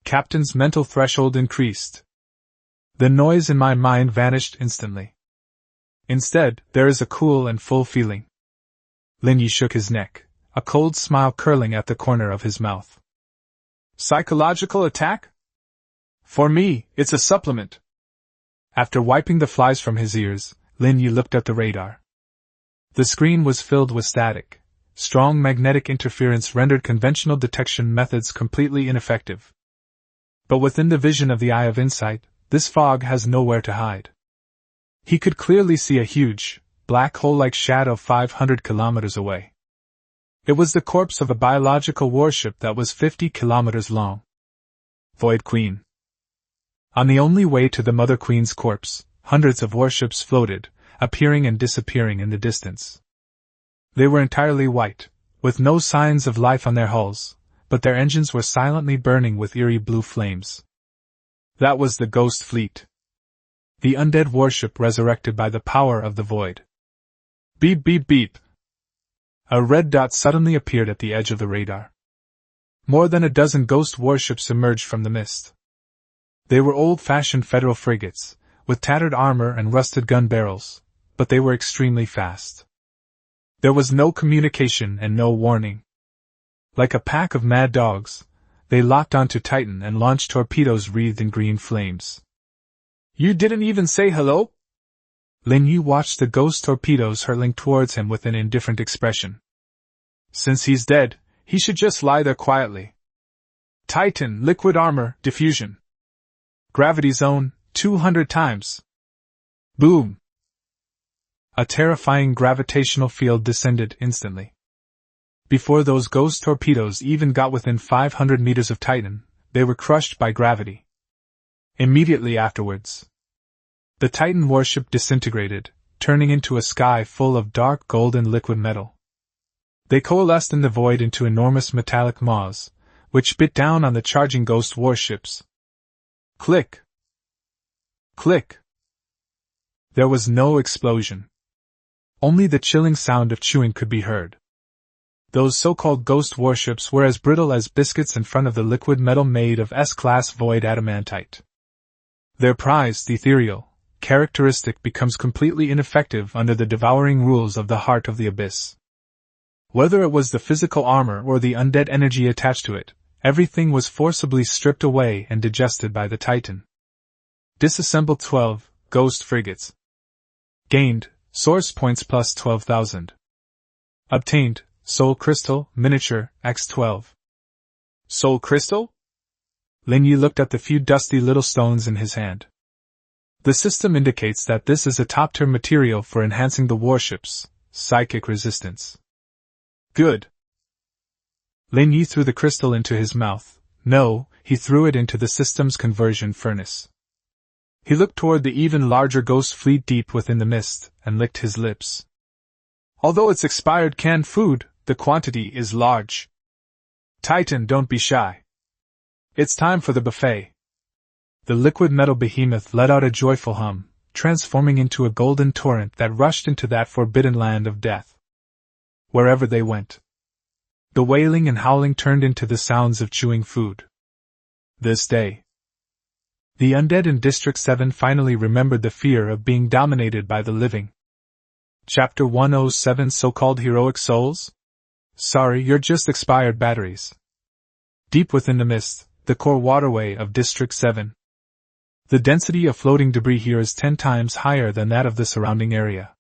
Speaker 1: Captain's mental threshold increased. The noise in my mind vanished instantly. Instead, there is a cool and full feeling. Lin Ye shook his neck, a cold smile curling at the corner of his mouth. Psychological attack? For me, it's a supplement. After wiping the flies from his ears, Lin Ye looked at the radar. The screen was filled with static. Strong magnetic interference rendered conventional detection methods completely ineffective. But within the vision of the Eye of Insight, this fog has nowhere to hide. He could clearly see a huge, black hole-like shadow 500 kilometers away. It was the corpse of a biological warship that was 50 kilometers long. Void Queen. On the only way to the Mother Queen's corpse, hundreds of warships floated, appearing and disappearing in the distance. They were entirely white, with no signs of life on their hulls, but their engines were silently burning with eerie blue flames. That was the Ghost Fleet. The undead warship resurrected by the power of the void. Beep beep beep. A red dot suddenly appeared at the edge of the radar. More than a dozen ghost warships emerged from the mist. They were old-fashioned Federal frigates, with tattered armor and rusted gun barrels, but they were extremely fast. There was no communication and no warning. Like a pack of mad dogs, they locked onto Titan and launched torpedoes wreathed in green flames. You didn't even say hello? Lin Ye watched the ghost torpedoes hurtling towards him with an indifferent expression. Since he's dead, he should just lie there quietly. Titan, liquid armor, diffusion. Gravity zone, 200 times. Boom! A terrifying gravitational field descended instantly. Before those ghost torpedoes even got within 500 meters of Titan, they were crushed by gravity. Immediately afterwards, the Titan warship disintegrated, turning into a sky full of dark golden liquid metal. They coalesced in the void into enormous metallic maws, which bit down on the charging ghost warships. Click! Click! There was no explosion. Only the chilling sound of chewing could be heard. Those so-called ghost warships were as brittle as biscuits in front of the liquid metal made of S-class void adamantite. Their prized, ethereal characteristic becomes completely ineffective under the devouring rules of the heart of the abyss. Whether it was the physical armor or the undead energy attached to it, everything was forcibly stripped away and digested by the Titan. Disassembled 12 ghost frigates. Gained source points plus 12,000. Obtained Soul Crystal Miniature X12. Soul Crystal? Lin Ye looked at the few dusty little stones in his hand. The system indicates that this is a top-tier material for enhancing the warship's psychic resistance. Good. Lin Ye threw the crystal into his mouth. No, he threw it into the system's conversion furnace. He looked toward the even larger ghost fleet deep within the mist, and licked his lips. Although it's expired canned food, the quantity is large. Titan, don't be shy. It's time for the buffet. The liquid metal behemoth let out a joyful hum, transforming into a golden torrent that rushed into that forbidden land of death. Wherever they went, the wailing and howling turned into the sounds of chewing food. This day, the undead in District 7 finally remembered the fear of being dominated by the living. Chapter 107 So-called heroic souls? Sorry, you're just expired batteries. Deep within the mist, the core waterway of District 7. The density of floating debris here is 10 times higher than that of the surrounding area.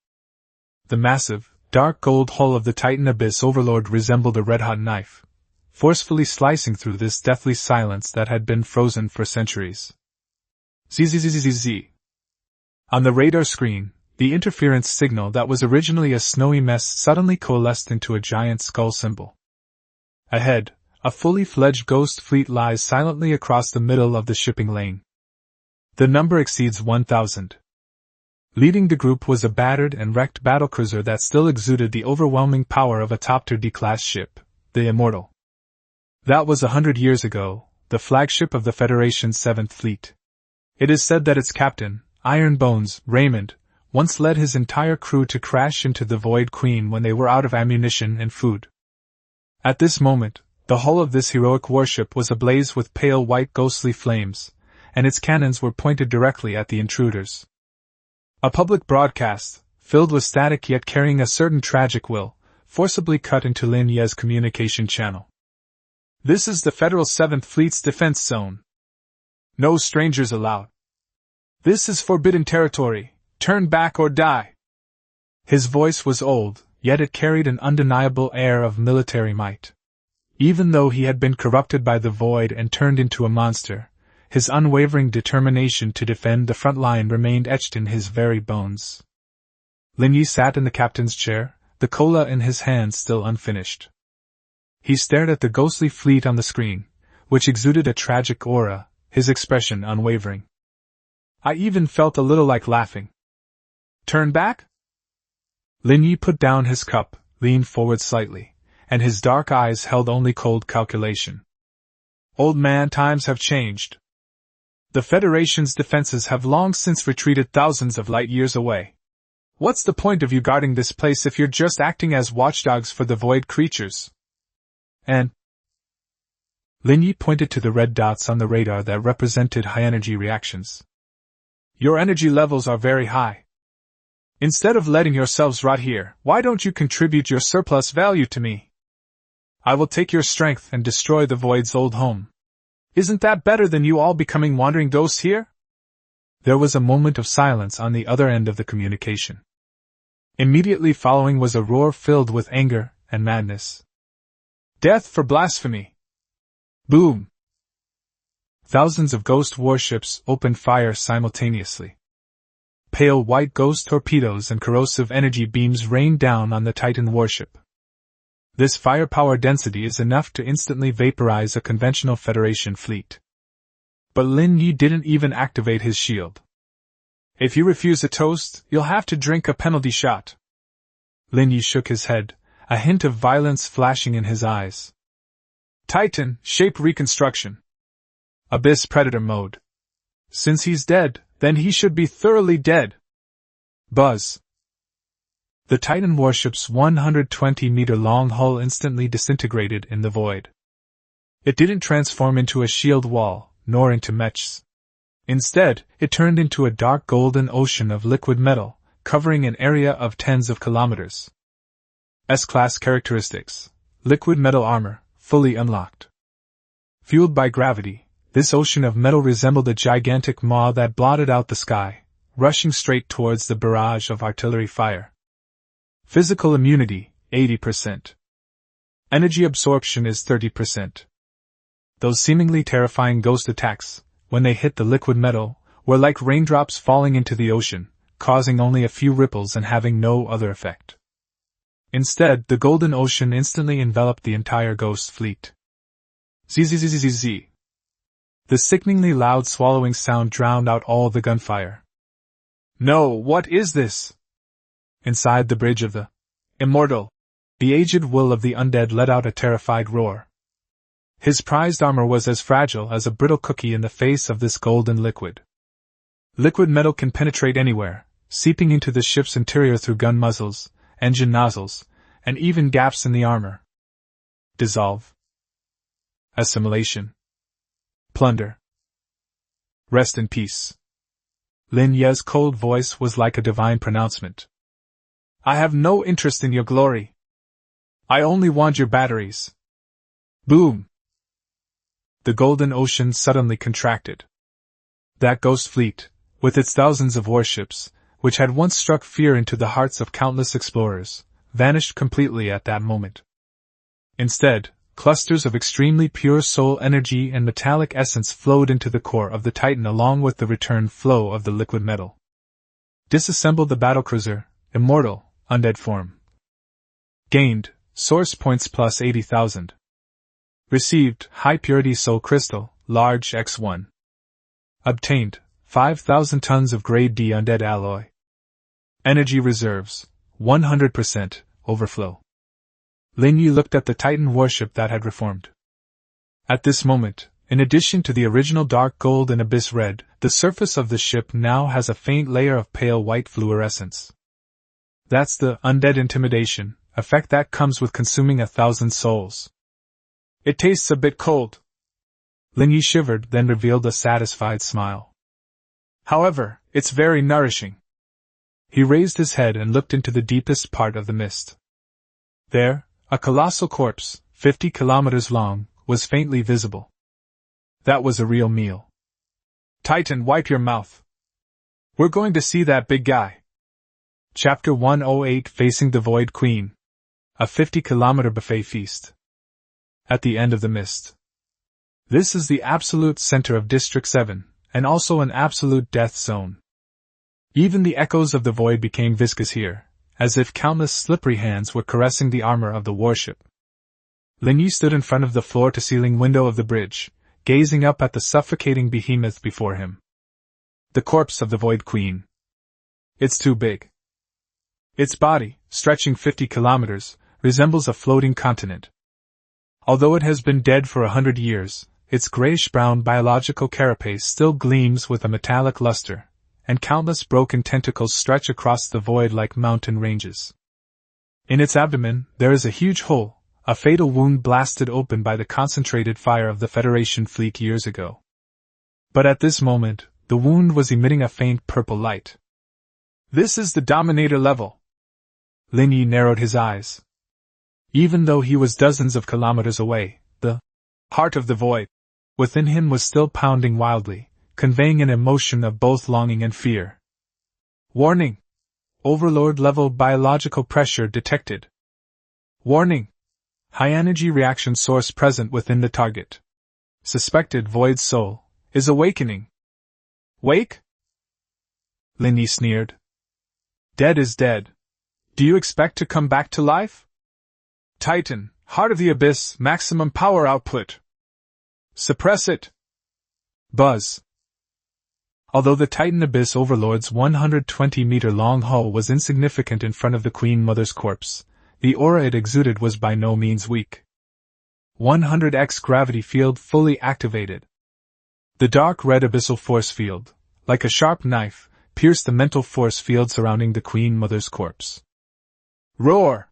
Speaker 1: The massive, dark gold hull of the Titan Abyss Overlord resembled a red-hot knife, forcefully slicing through this deathly silence that had been frozen for centuries. Zzzzzzz. On the radar screen, the interference signal that was originally a snowy mess suddenly coalesced into a giant skull symbol. Ahead, a fully fledged ghost fleet lies silently across the middle of the shipping lane. The number exceeds 1,000. Leading the group was a battered and wrecked battlecruiser that still exuded the overwhelming power of a top-tier D-class ship, the Immortal. That was 100 years ago, the flagship of the Federation's 7th Fleet. It is said that its captain, Iron Bones, Raymond, once led his entire crew to crash into the Void Queen when they were out of ammunition and food. At this moment, the hull of this heroic warship was ablaze with pale white ghostly flames, and its cannons were pointed directly at the intruders. A public broadcast, filled with static yet carrying a certain tragic will, forcibly cut into Lin Ye's communication channel. This is the Federal 7th Fleet's defense zone. No strangers allowed. This is forbidden territory. Turn back or die. His voice was old, yet it carried an undeniable air of military might. Even though he had been corrupted by the void and turned into a monster, his unwavering determination to defend the front line remained etched in his very bones. Lin Ye sat in the captain's chair, the cola in his hand still unfinished. He stared at the ghostly fleet on the screen, which exuded a tragic aura, his expression unwavering. I even felt a little like laughing. Turn back? Lin Ye put down his cup, leaned forward slightly, and his dark eyes held only cold calculation. Old man, times have changed. The Federation's defenses have long since retreated thousands of light years away. What's the point of you guarding this place if you're just acting as watchdogs for the void creatures? And Lin Ye pointed to the red dots on the radar that represented high-energy reactions. Your energy levels are very high. Instead of letting yourselves rot here, why don't you contribute your surplus value to me? I will take your strength and destroy the void's old home. Isn't that better than you all becoming wandering ghosts here? There was a moment of silence on the other end of the communication. Immediately following was a roar filled with anger and madness. Death for blasphemy! Boom! Thousands of ghost warships opened fire simultaneously. Pale white ghost torpedoes and corrosive energy beams rained down on the Titan warship. This firepower density is enough to instantly vaporize a conventional Federation fleet. But Lin Ye didn't even activate his shield. If you refuse a toast, you'll have to drink a penalty shot. Lin Ye shook his head, a hint of violence flashing in his eyes. Titan, shape reconstruction. Abyss predator mode. Since he's dead, then he should be thoroughly dead. Buzz. The Titan warship's 120-meter-long hull instantly disintegrated in the void. It didn't transform into a shield wall, nor into mechs. Instead, it turned into a dark golden ocean of liquid metal, covering an area of tens of kilometers. S-class characteristics. Liquid metal armor, fully unlocked. Fueled by gravity, this ocean of metal resembled a gigantic maw that blotted out the sky, rushing straight towards the barrage of artillery fire. Physical immunity, 80%. Energy absorption is 30%. Those seemingly terrifying ghost attacks, when they hit the liquid metal, were like raindrops falling into the ocean, causing only a few ripples and having no other effect. Instead, the golden ocean instantly enveloped the entire ghost fleet. Zzzzzzz. The sickeningly loud swallowing sound drowned out all the gunfire. No, what is this? Inside the bridge of the Immortal, the aged will of the undead let out a terrified roar. His prized armor was as fragile as a brittle cookie in the face of this golden liquid. Liquid metal can penetrate anywhere, seeping into the ship's interior through gun muzzles, engine nozzles, and even gaps in the armor. Dissolve. Assimilation. Plunder. Rest in peace. Lin Ye's cold voice was like a divine pronouncement. I have no interest in your glory. I only want your batteries. Boom! The golden ocean suddenly contracted. That ghost fleet, with its thousands of warships, which had once struck fear into the hearts of countless explorers, vanished completely at that moment. Instead, clusters of extremely pure soul energy and metallic essence flowed into the core of the Titan along with the return flow of the liquid metal. Disassemble the battlecruiser, Immortal, undead form. Gained, source points plus 80,000. Received, high purity soul crystal, large X1. Obtained, 5,000 tons of grade D undead alloy. Energy reserves, 100%, overflow. Lin Ye looked at the Titan warship that had reformed. At this moment, in addition to the original dark gold and abyss red, the surface of the ship now has a faint layer of pale white fluorescence. That's the undead intimidation effect that comes with consuming 1,000 souls. It tastes a bit cold. Lin Ye shivered, then revealed a satisfied smile. However, it's very nourishing. He raised his head and looked into the deepest part of the mist. There, a colossal corpse, 50 kilometers long, was faintly visible. That was a real meal. Titan, wipe your mouth. We're going to see that big guy. Chapter 108, Facing the Void Queen. A 50-kilometer buffet feast. At the end of the mist. This is the absolute center of District 7, and also an absolute death zone. Even the echoes of the void became viscous here, as if countless slippery hands were caressing the armor of the warship. Lin Ye stood in front of the floor-to-ceiling window of the bridge, gazing up at the suffocating behemoth before him. The corpse of the Void Queen. It's too big. Its body, stretching 50 kilometers, resembles a floating continent. Although it has been dead for 100 years, its grayish-brown biological carapace still gleams with a metallic luster, and countless broken tentacles stretch across the void like mountain ranges. In its abdomen, there is a huge hole, a fatal wound blasted open by the concentrated fire of the Federation fleet years ago. But at this moment, the wound was emitting a faint purple light. This is the Dominator level. Lin Ye narrowed his eyes. Even though he was dozens of kilometers away, the heart of the void within him was still pounding wildly, conveying an emotion of both longing and fear. Warning! Overlord-level biological pressure detected. Warning! High-energy reaction source present within the target. Suspected void soul is awakening. Wake? Lin Ye sneered. Dead is dead. Do you expect to come back to life? Titan, heart of the abyss, maximum power output. Suppress it. Buzz. Although the Titan Abyss Overlord's 120-meter-long hull was insignificant in front of the Queen Mother's corpse, the aura it exuded was by no means weak. 100x gravity field fully activated. The dark red abyssal force field, like a sharp knife, pierced the mental force field surrounding the Queen Mother's corpse. Roar!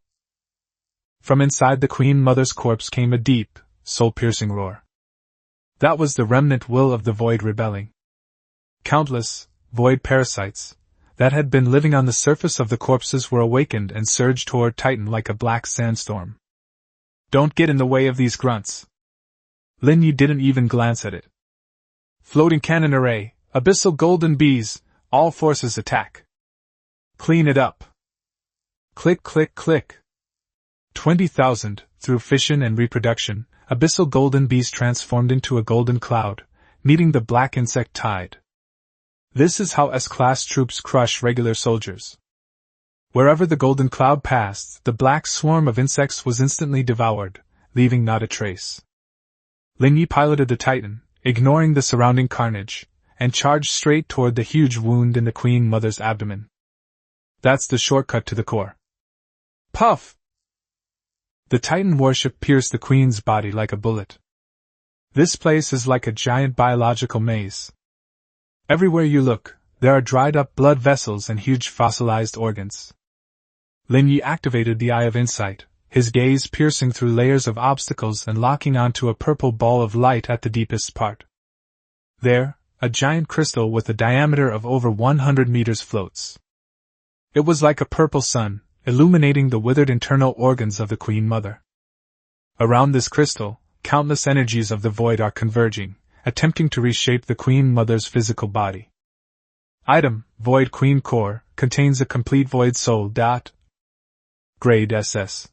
Speaker 1: From inside the Queen Mother's corpse came a deep, soul-piercing roar. That was the remnant will of the void rebelling. Countless, void parasites, that had been living on the surface of the corpses were awakened and surged toward Titan like a black sandstorm. Don't get in the way of these grunts. Lin Ye didn't even glance at it. Floating cannon array, abyssal golden bees, all forces attack. Clean it up. Click click click. 20,000, through fission and reproduction, abyssal golden bees transformed into a golden cloud, meeting the black insect tide. This is how S-class troops crush regular soldiers. Wherever the golden cloud passed, the black swarm of insects was instantly devoured, leaving not a trace. Lin Ye piloted the Titan, ignoring the surrounding carnage, and charged straight toward the huge wound in the Queen Mother's abdomen. That's the shortcut to the core. Puff! The Titan warship pierced the Queen's body like a bullet. This place is like a giant biological maze. Everywhere you look, there are dried-up blood vessels and huge fossilized organs. Lin Ye activated the Eye of Insight, his gaze piercing through layers of obstacles and locking onto a purple ball of light at the deepest part. There, a giant crystal with a diameter of over 100 meters floats. It was like a purple sun, illuminating the withered internal organs of the Queen Mother. Around this crystal, countless energies of the void are converging, attempting to reshape the Queen Mother's physical body. Item, Void Queen Core, contains a complete void soul. Grade SS.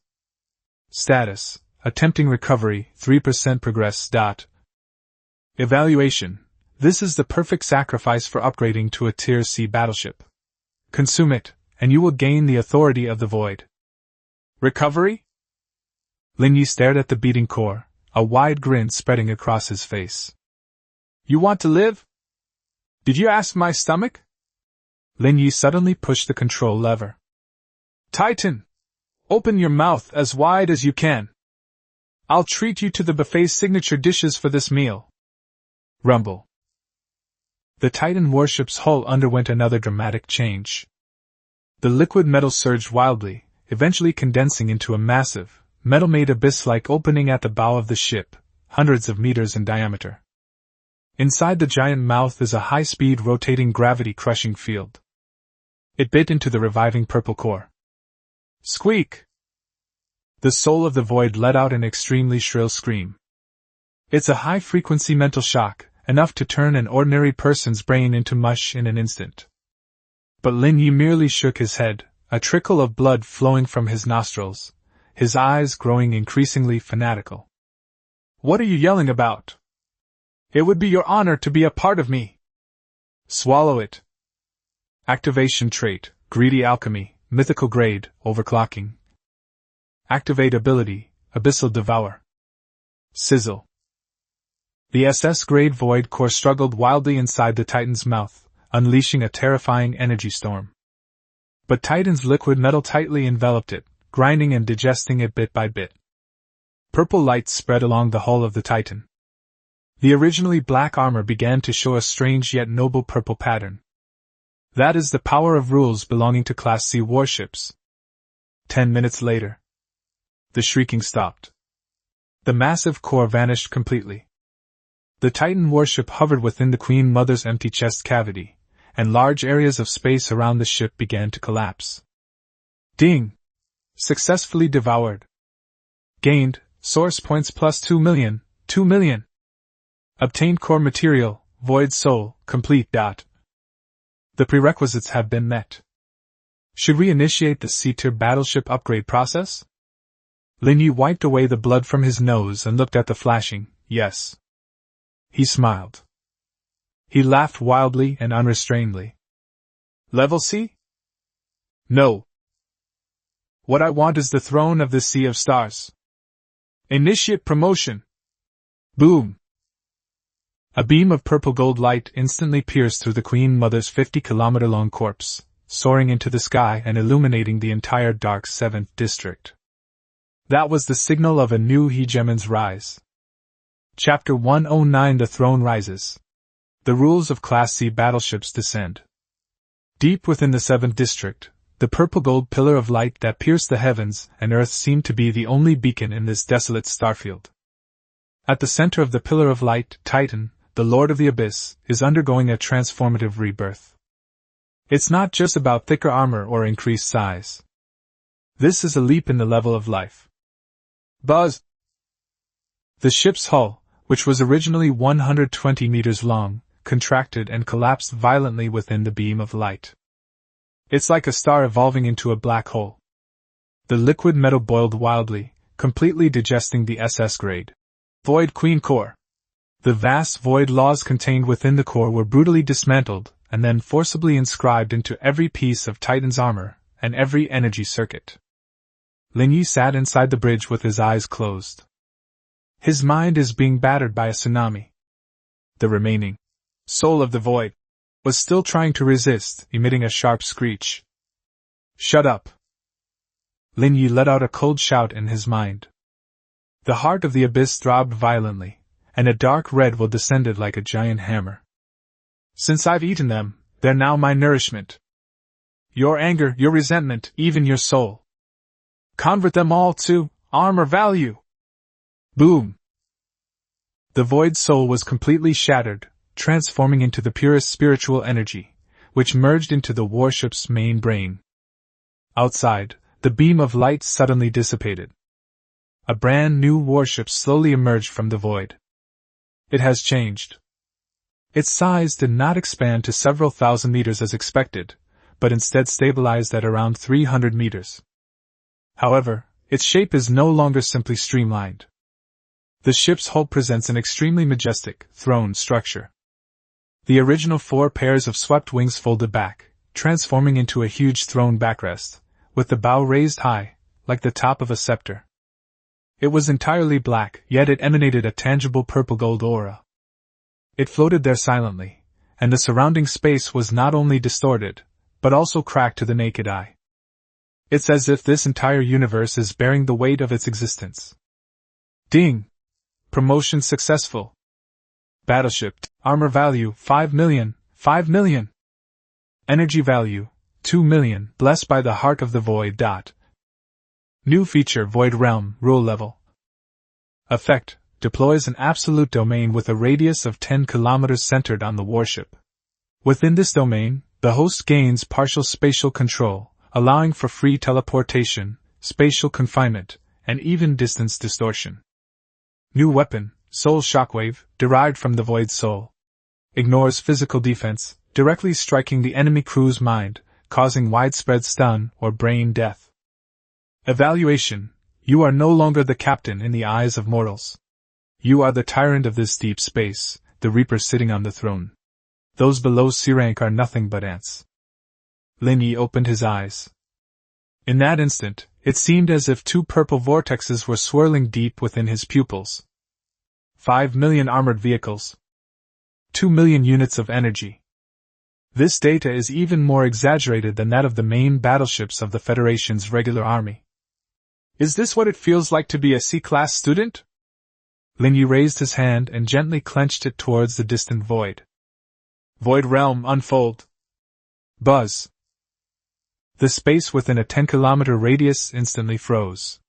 Speaker 1: Status, attempting recovery, 3% progress. Evaluation, this is the perfect sacrifice for upgrading to a Tier C battleship. Consume it, and you will gain the authority of the void. Recovery? Lin Ye stared at the beating core, a wide grin spreading across his face. You want to live? Did you ask my stomach? Lin Ye suddenly pushed the control lever. Titan! Open your mouth as wide as you can. I'll treat you to the buffet's signature dishes for this meal. Rumble. The Titan warship's hull underwent another dramatic change. The liquid metal surged wildly, eventually condensing into a massive, metal-made abyss-like opening at the bow of the ship, hundreds of meters in diameter. Inside the giant mouth is a high-speed rotating gravity-crushing field. It bit into the reviving purple core. Squeak! The soul of the void let out an extremely shrill scream. It's a high-frequency mental shock, enough to turn an ordinary person's brain into mush in an instant. But Lin Ye merely shook his head, a trickle of blood flowing from his nostrils, his eyes growing increasingly fanatical. What are you yelling about? It would be your honor to be a part of me. Swallow it. Activation trait, greedy alchemy, mythical grade, overclocking. Activate ability, abyssal devour. Sizzle. The SS-grade void core struggled wildly inside the Titan's mouth, unleashing a terrifying energy storm. But Titan's liquid metal tightly enveloped it, grinding and digesting it bit by bit. Purple light spread along the hull of the Titan. The originally black armor began to show a strange yet noble purple pattern. That is the power of rules belonging to Class C warships. 10 minutes later, the shrieking stopped. The massive core vanished completely. The Titan warship hovered within the Queen Mother's empty chest cavity, and large areas of space around the ship began to collapse. Ding! Successfully devoured. Gained, source points plus 2 million, 2 million. Obtained core material, void soul, complete. The prerequisites have been met. Should we initiate the C-tier battleship upgrade process? Lin Ye wiped away the blood from his nose and looked at the flashing, yes. He smiled. He laughed wildly and unrestrainedly. Level C? No. What I want is the throne of the Sea of Stars. Initiate promotion. Boom. A beam of purple gold light instantly pierced through the Queen Mother's 50-kilometer-long corpse, soaring into the sky and illuminating the entire dark 7th district. That was the signal of a new hegemon's rise. Chapter 109 The Throne Rises. The rules of Class C battleships descend. Deep within the 7th district, the purple-gold pillar of light that pierced the heavens and earth seemed to be the only beacon in this desolate starfield. At the center of the pillar of light, Titan, the Lord of the Abyss, is undergoing a transformative rebirth. It's not just about thicker armor or increased size. This is a leap in the level of life. Buzz! The ship's hull, which was originally 120 meters long, contracted and collapsed violently within the beam of light. It's like a star evolving into a black hole. The liquid metal boiled wildly, completely digesting the SS-grade Void Queen core. The vast void laws contained within the core were brutally dismantled and then forcibly inscribed into every piece of Titan's armor and every energy circuit. Lin Ye sat inside the bridge with his eyes closed. His mind is being battered by a tsunami. The remaining soul of the void was still trying to resist, emitting a sharp screech. Shut up! Lin Ye let out a cold shout in his mind. The heart of the abyss throbbed violently, and a dark red will descended like a giant hammer. Since I've eaten them, they're now my nourishment. Your anger, your resentment, even your soul. Convert them all to armor value. Boom! The void soul was completely shattered, transforming into the purest spiritual energy, which merged into the warship's main brain. Outside, the beam of light suddenly dissipated. A brand new warship slowly emerged from the void. It has changed. Its size did not expand to several thousand meters as expected, but instead stabilized at around 300 meters. However, its shape is no longer simply streamlined. The ship's hull presents an extremely majestic, throne structure. The original 4 pairs of swept wings folded back, transforming into a huge throne backrest, with the bow raised high, like the top of a scepter. It was entirely black, yet it emanated a tangible purple-gold aura. It floated there silently, and the surrounding space was not only distorted, but also cracked to the naked eye. It's as if this entire universe is bearing the weight of its existence. Ding! Promotion successful. Battleship, armor value, 5 million, 5 million. Energy value, 2 million, blessed by the heart of the void. New feature, Void Realm, rule level. Effect, deploys an absolute domain with a radius of 10 kilometers centered on the warship. Within this domain, the host gains partial spatial control, allowing for free teleportation, spatial confinement, and even distance distortion. New weapon, Soul shockwave, derived from the void soul. Ignores physical defense, directly striking the enemy crew's mind, causing widespread stun or brain death. Evaluation: you are no longer the captain in the eyes of mortals. You are the tyrant of this deep space, the Reaper sitting on the throne. Those below C rank are nothing but ants. Lin Ye opened his eyes. In that instant, it seemed as if 2 purple vortexes were swirling deep within his pupils. 5 million armored vehicles. 2 million units of energy. This data is even more exaggerated than that of the main battleships of the Federation's regular army. Is this what it feels like to be a C-class student? Lin Ye raised his hand and gently clenched it towards the distant void. Void realm unfold. Buzz. The space within a 10-kilometer radius instantly froze.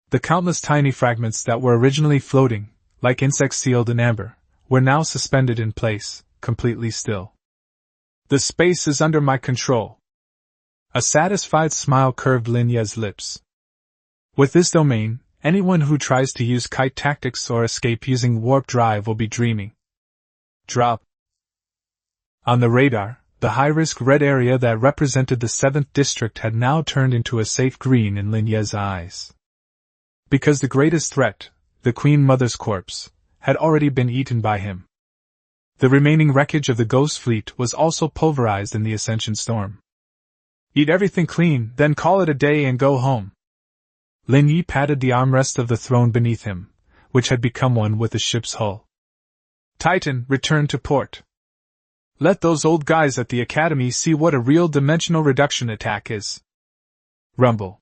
Speaker 1: The countless tiny fragments that were originally floating, like insects sealed in amber, were now suspended in place, completely still. The space is under my control. A satisfied smile curved Lin Ye's lips. With this domain, anyone who tries to use kite tactics or escape using warp drive will be dreaming. Drop. On the radar, the high-risk red area that represented the 7th district had now turned into a safe green in Lin Ye's eyes. Because the greatest threat, the Queen Mother's corpse, had already been eaten by him. The remaining wreckage of the Ghost Fleet was also pulverized in the Ascension storm. Eat everything clean, then call it a day and go home. Lin Ye patted the armrest of the throne beneath him, which had become one with the ship's hull. Titan, return to port. Let those old guys at the Academy see what a real dimensional reduction attack is. Rumble.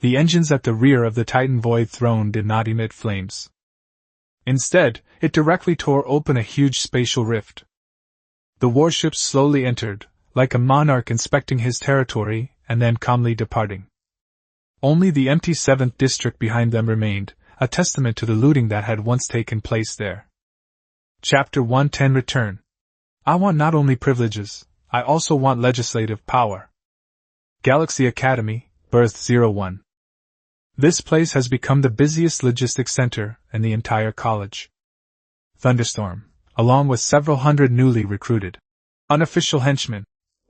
Speaker 1: The engines at the rear of the Titan Void throne did not emit flames. Instead, it directly tore open a huge spatial rift. The warships slowly entered, like a monarch inspecting his territory and then calmly departing. Only the empty 7th district behind them remained, a testament to the looting that had once taken place there. Chapter 110 Return. I want not only privileges, I also want legislative power. Galaxy Academy, Berth 01. This place has become the busiest logistics center in the entire college. Thunderstorm, along with several hundred newly recruited unofficial henchmen,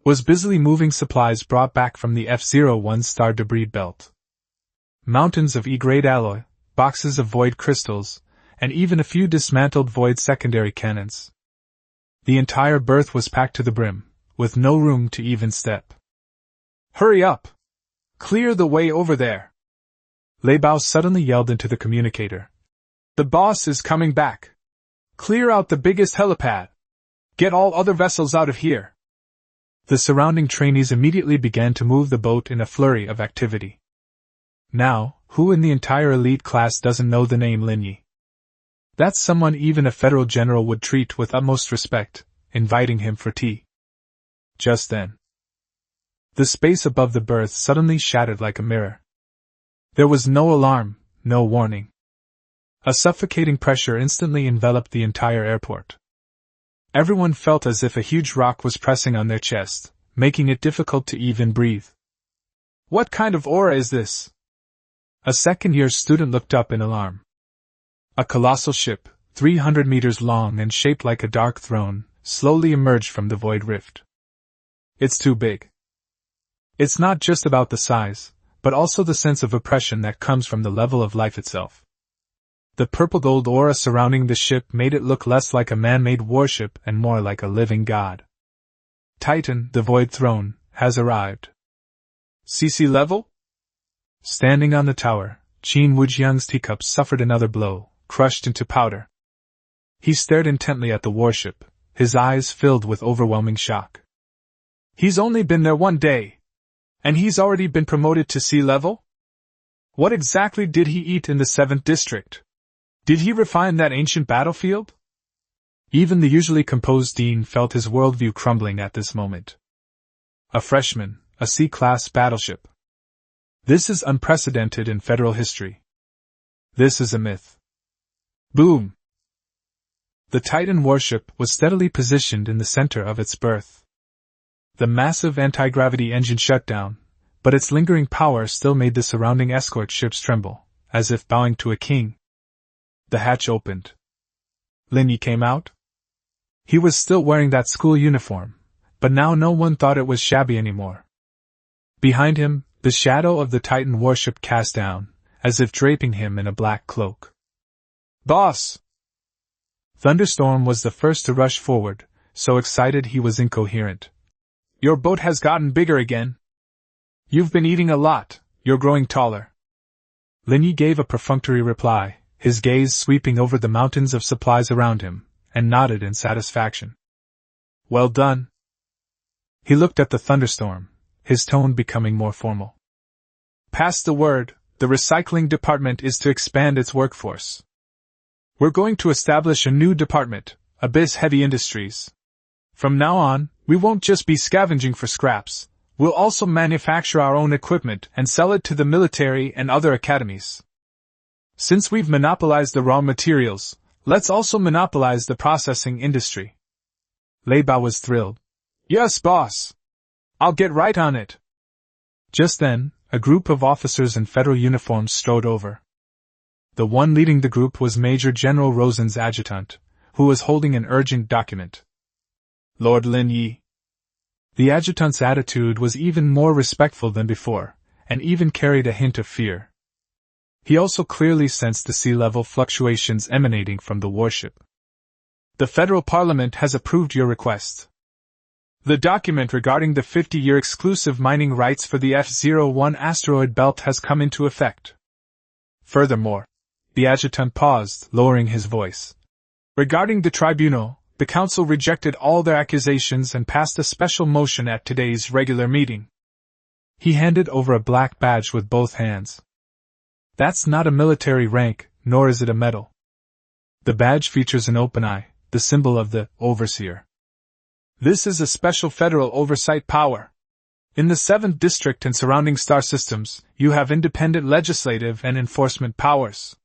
Speaker 1: was busily moving supplies brought back from the F-01 star debris belt. Mountains of E-grade alloy, boxes of void crystals, and even a few dismantled void secondary cannons. The entire berth was packed to the brim, with no room to even step. Hurry up! Clear the way over there! Leibao suddenly yelled into the communicator. The boss is coming back. Clear out the biggest helipad. Get all other vessels out of here. The surrounding trainees immediately began to move the boat in a flurry of activity. Now, who in the entire elite class doesn't know the name Lin Ye? That's someone even a federal general would treat with utmost respect, inviting him for tea. Just then, the space above the berth suddenly shattered like a mirror. There was no alarm, no warning. A suffocating pressure instantly enveloped the entire airport. Everyone felt as if a huge rock was pressing on their chest, making it difficult to even breathe. What kind of aura is this? A second-year student looked up in alarm. A colossal ship, 300 meters long and shaped like a dark throne, slowly emerged from the void rift. It's too big. It's not just about the size, but also the sense of oppression that comes from the level of life itself. The purple-gold aura surrounding the ship made it look less like a man-made warship and more like a living god. Titan, the Void Throne, has arrived. CC level? Standing on the tower, Qin Wujiang's teacup suffered another blow, crushed into powder. He stared intently at the warship, his eyes filled with overwhelming shock. He's only been there 1 day. And he's already been promoted to sea level? What exactly did he eat in the 7th district? Did he refine that ancient battlefield? Even the usually composed dean felt his worldview crumbling at this moment. A freshman, a C-class battleship. This is unprecedented in federal history. This is a myth. Boom! The Titan warship was steadily positioned in the center of its berth. The massive anti-gravity engine shut down, but its lingering power still made the surrounding escort ships tremble, as if bowing to a king. The hatch opened. Lin Ye came out. He was still wearing that school uniform, but now no one thought it was shabby anymore. Behind him, the shadow of the Titan warship cast down, as if draping him in a black cloak. "Boss!" Thunderstorm was the first to rush forward, so excited he was incoherent. "Your boat has gotten bigger again. You've been eating a lot, you're growing taller." Lin Ye gave a perfunctory reply, his gaze sweeping over the mountains of supplies around him, and nodded in satisfaction. "Well done." He looked at the thunderstorm, his tone becoming more formal. "Pass the word, the recycling department is to expand its workforce. We're going to establish a new department, Abyss Heavy Industries. From now on, we won't just be scavenging for scraps, we'll also manufacture our own equipment and sell it to the military and other academies. Since we've monopolized the raw materials, let's also monopolize the processing industry." Lei Bao was thrilled. "Yes, boss. I'll get right on it." Just then, a group of officers in federal uniforms strode over. The one leading the group was Major General Rosen's adjutant, who was holding an urgent document. "Lord Lin Ye." The adjutant's attitude was even more respectful than before, and even carried a hint of fear. He also clearly sensed the sea level fluctuations emanating from the warship. "The federal parliament has approved your request. The document regarding the 50-year exclusive mining rights for the F-01 asteroid belt has come into effect. Furthermore," the adjutant paused, lowering his voice. "Regarding the tribunal, the council rejected all their accusations and passed a special motion at today's regular meeting." He handed over a black badge with both hands. "That's not a military rank, nor is it a medal. The badge features an open eye, the symbol of the overseer. This is a special federal oversight power. In the 7th District and surrounding star systems, you have independent legislative and enforcement powers.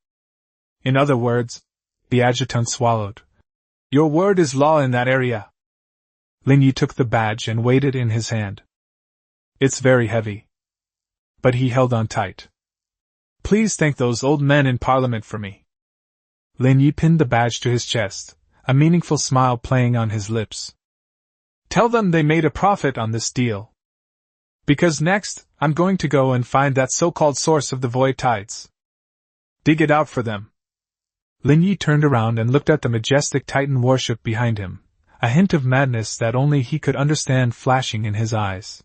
Speaker 1: In other words," the adjutant swallowed, "your word is law in that area." Lin Ye took the badge and weighed it in his hand. "It's very heavy." But he held on tight. "Please thank those old men in Parliament for me." Lin Ye pinned the badge to his chest, a meaningful smile playing on his lips. "Tell them they made a profit on this deal. Because next, I'm going to go and find that so-called source of the void tides. Dig it out for them." Lin Ye turned around and looked at the majestic Titan warship behind him, a hint of madness that only he could understand flashing in his eyes.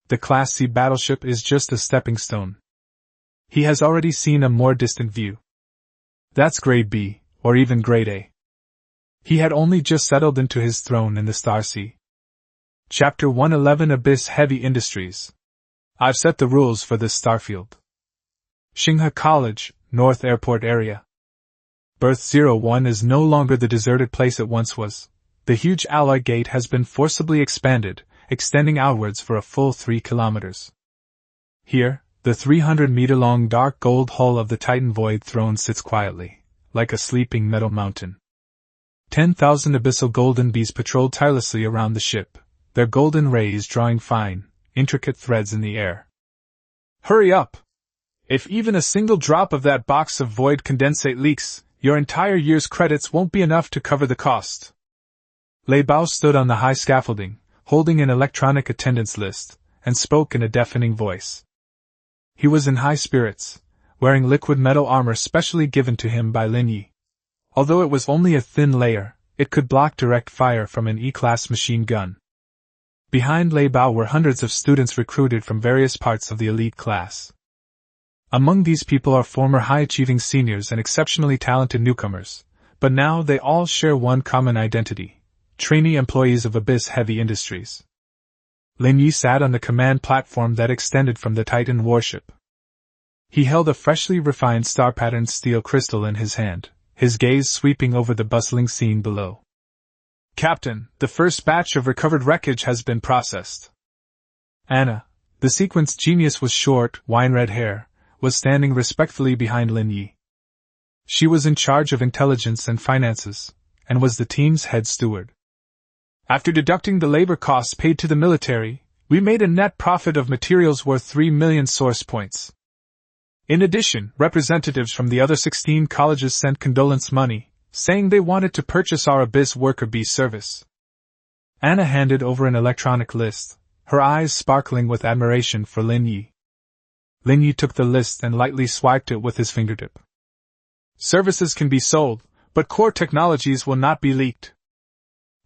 Speaker 1: The Class C battleship is just a stepping stone. He has already seen a more distant view. That's Grade B, or even Grade A. He had only just settled into his throne in the Star Sea. Chapter 111 Abyss Heavy Industries. I've set the rules for this starfield. Xinghe College, North Airport Area. Berth 01 is no longer the deserted place it once was. The huge alloy gate has been forcibly expanded, extending outwards for a full 3 kilometers. Here, the 300-meter-long dark gold hull of the Titan Void Throne sits quietly, like a sleeping metal mountain. 10,000 abyssal golden bees patrol tirelessly around the ship, their golden rays drawing fine, intricate threads in the air. "Hurry up! If even a single drop of that box of void condensate leaks, your entire year's credits won't be enough to cover the cost." Lei Bao stood on the high scaffolding, holding an electronic attendance list, and spoke in a deafening voice. He was in high spirits, wearing liquid metal armor specially given to him by Lin Ye. Although it was only a thin layer, it could block direct fire from an E-class machine gun. Behind Lei Bao were hundreds of students recruited from various parts of the elite class. Among these people are former high-achieving seniors and exceptionally talented newcomers, but now they all share one common identity: trainee employees of Abyss Heavy Industries. Lin Ye sat on the command platform that extended from the Titan warship. He held a freshly refined star-patterned steel crystal in his hand, his gaze sweeping over the bustling scene below. "Captain, the first batch of recovered wreckage has been processed." Anna, the sequence genius with short, wine-red hair, was standing respectfully behind Lin Ye. She was in charge of intelligence and finances, and was the team's head steward. "After deducting the labor costs paid to the military, we made a net profit of materials worth 3 million source points. In addition, representatives from the other 16 colleges sent condolence money, saying they wanted to purchase our Abyss Worker Bee service. Anna handed over an electronic list, her eyes sparkling with admiration for Lin Ye. Lin Ye took the list and lightly swiped it with his fingertip. Services can be sold, but core technologies will not be leaked.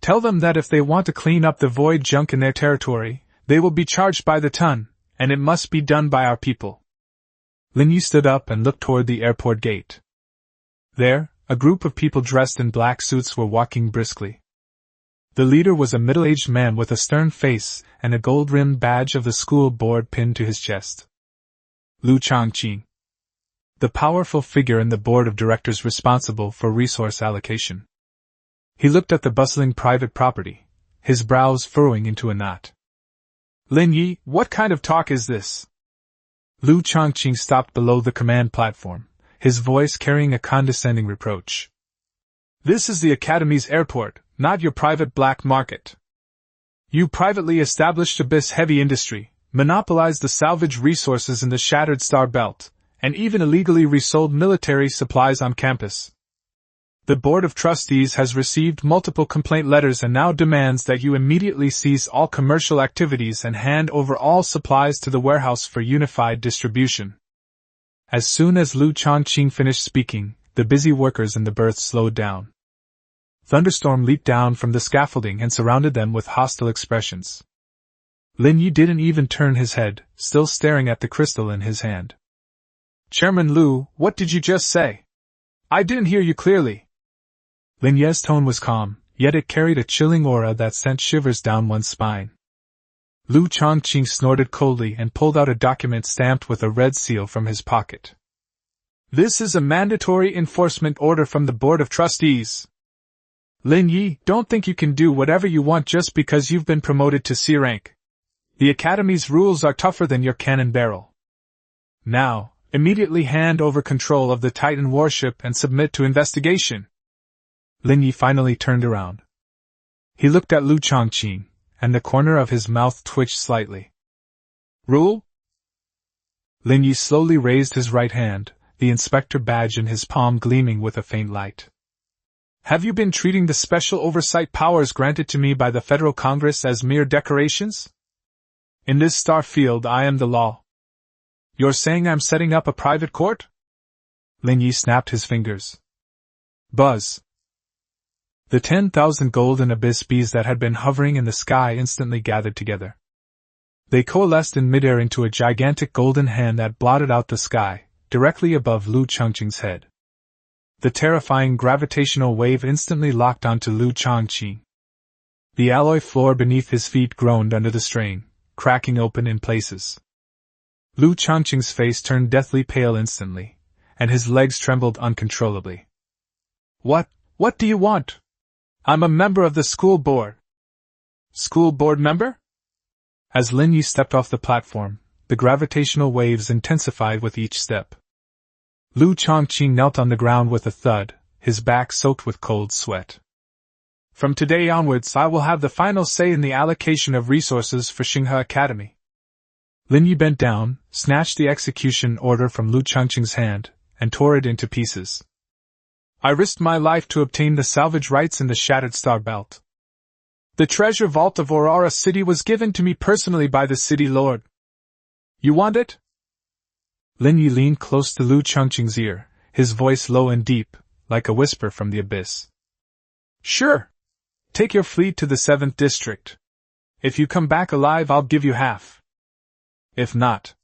Speaker 1: Tell them that if they want to clean up the void junk in their territory, they will be charged by the ton, and it must be done by our people. Lin Ye stood up and looked toward the airport gate. There, a group of people dressed in black suits were walking briskly. The leader was a middle-aged man with a stern face and a gold-rimmed badge of the school board pinned to his chest. Lu Changqing, the powerful figure in the board of directors responsible for resource allocation. He looked at the bustling private property, his brows furrowing into a knot. Lin Ye, what kind of talk is this? Lu Changqing stopped below the command platform, his voice carrying a condescending reproach. This is the Academy's airport, not your private black market. You privately established Abyss heavy industry, monopolized the salvaged resources in the Shattered Star Belt, and even illegally resold military supplies on campus. The Board of Trustees has received multiple complaint letters and now demands that you immediately cease all commercial activities and hand over all supplies to the warehouse for unified distribution. As soon as Lu Changqing finished speaking, the busy workers in the berth slowed down. Thunderstorm leaped down from the scaffolding and surrounded them with hostile expressions. Lin Ye didn't even turn his head, still staring at the crystal in his hand. Chairman Lu, what did you just say? I didn't hear you clearly. Lin Ye's tone was calm, yet it carried a chilling aura that sent shivers down one's spine. Lu Changqing snorted coldly and pulled out a document stamped with a red seal from his pocket. This is a mandatory enforcement order from the Board of Trustees. Lin Ye, don't think you can do whatever you want just because you've been promoted to C rank. The Academy's rules are tougher than your cannon barrel. Now, immediately hand over control of the Titan warship and submit to investigation. Lin Ye finally turned around. He looked at Lu Changqing, and the corner of his mouth twitched slightly. Rule? Lin Ye slowly raised his right hand, the inspector badge in his palm gleaming with a faint light. Have you been treating the special oversight powers granted to me by the Federal Congress as mere decorations? In this star field I am the law. You're saying I'm setting up a private court? Lin Ye snapped his fingers. Buzz. The 10,000 golden abyss bees that had been hovering in the sky instantly gathered together. They coalesced in midair into a gigantic golden hand that blotted out the sky, directly above Lu Changqing's head. The terrifying gravitational wave instantly locked onto Lu Changqing. The alloy floor beneath his feet groaned under the strain, cracking open in places. Lu Changqing's face turned deathly pale instantly, and his legs trembled uncontrollably. What do you want? I'm a member of the school board. School board member? As Lin Ye stepped off the platform, the gravitational waves intensified with each step. Lu Changqing knelt on the ground with a thud, his back soaked with cold sweat. From today onwards I will have the final say in the allocation of resources for Xinghe Academy. Lin Ye bent down, snatched the execution order from Lu Changqing's hand, and tore it into pieces. I risked my life to obtain the salvage rights in the Shattered Star Belt. The treasure vault of Aurora City was given to me personally by the city lord. You want it? Lin Ye leaned close to Lu Changqing's ear, his voice low and deep, like a whisper from the abyss. Sure. Take your fleet to the 7th district. If you come back alive, I'll give you half. If not.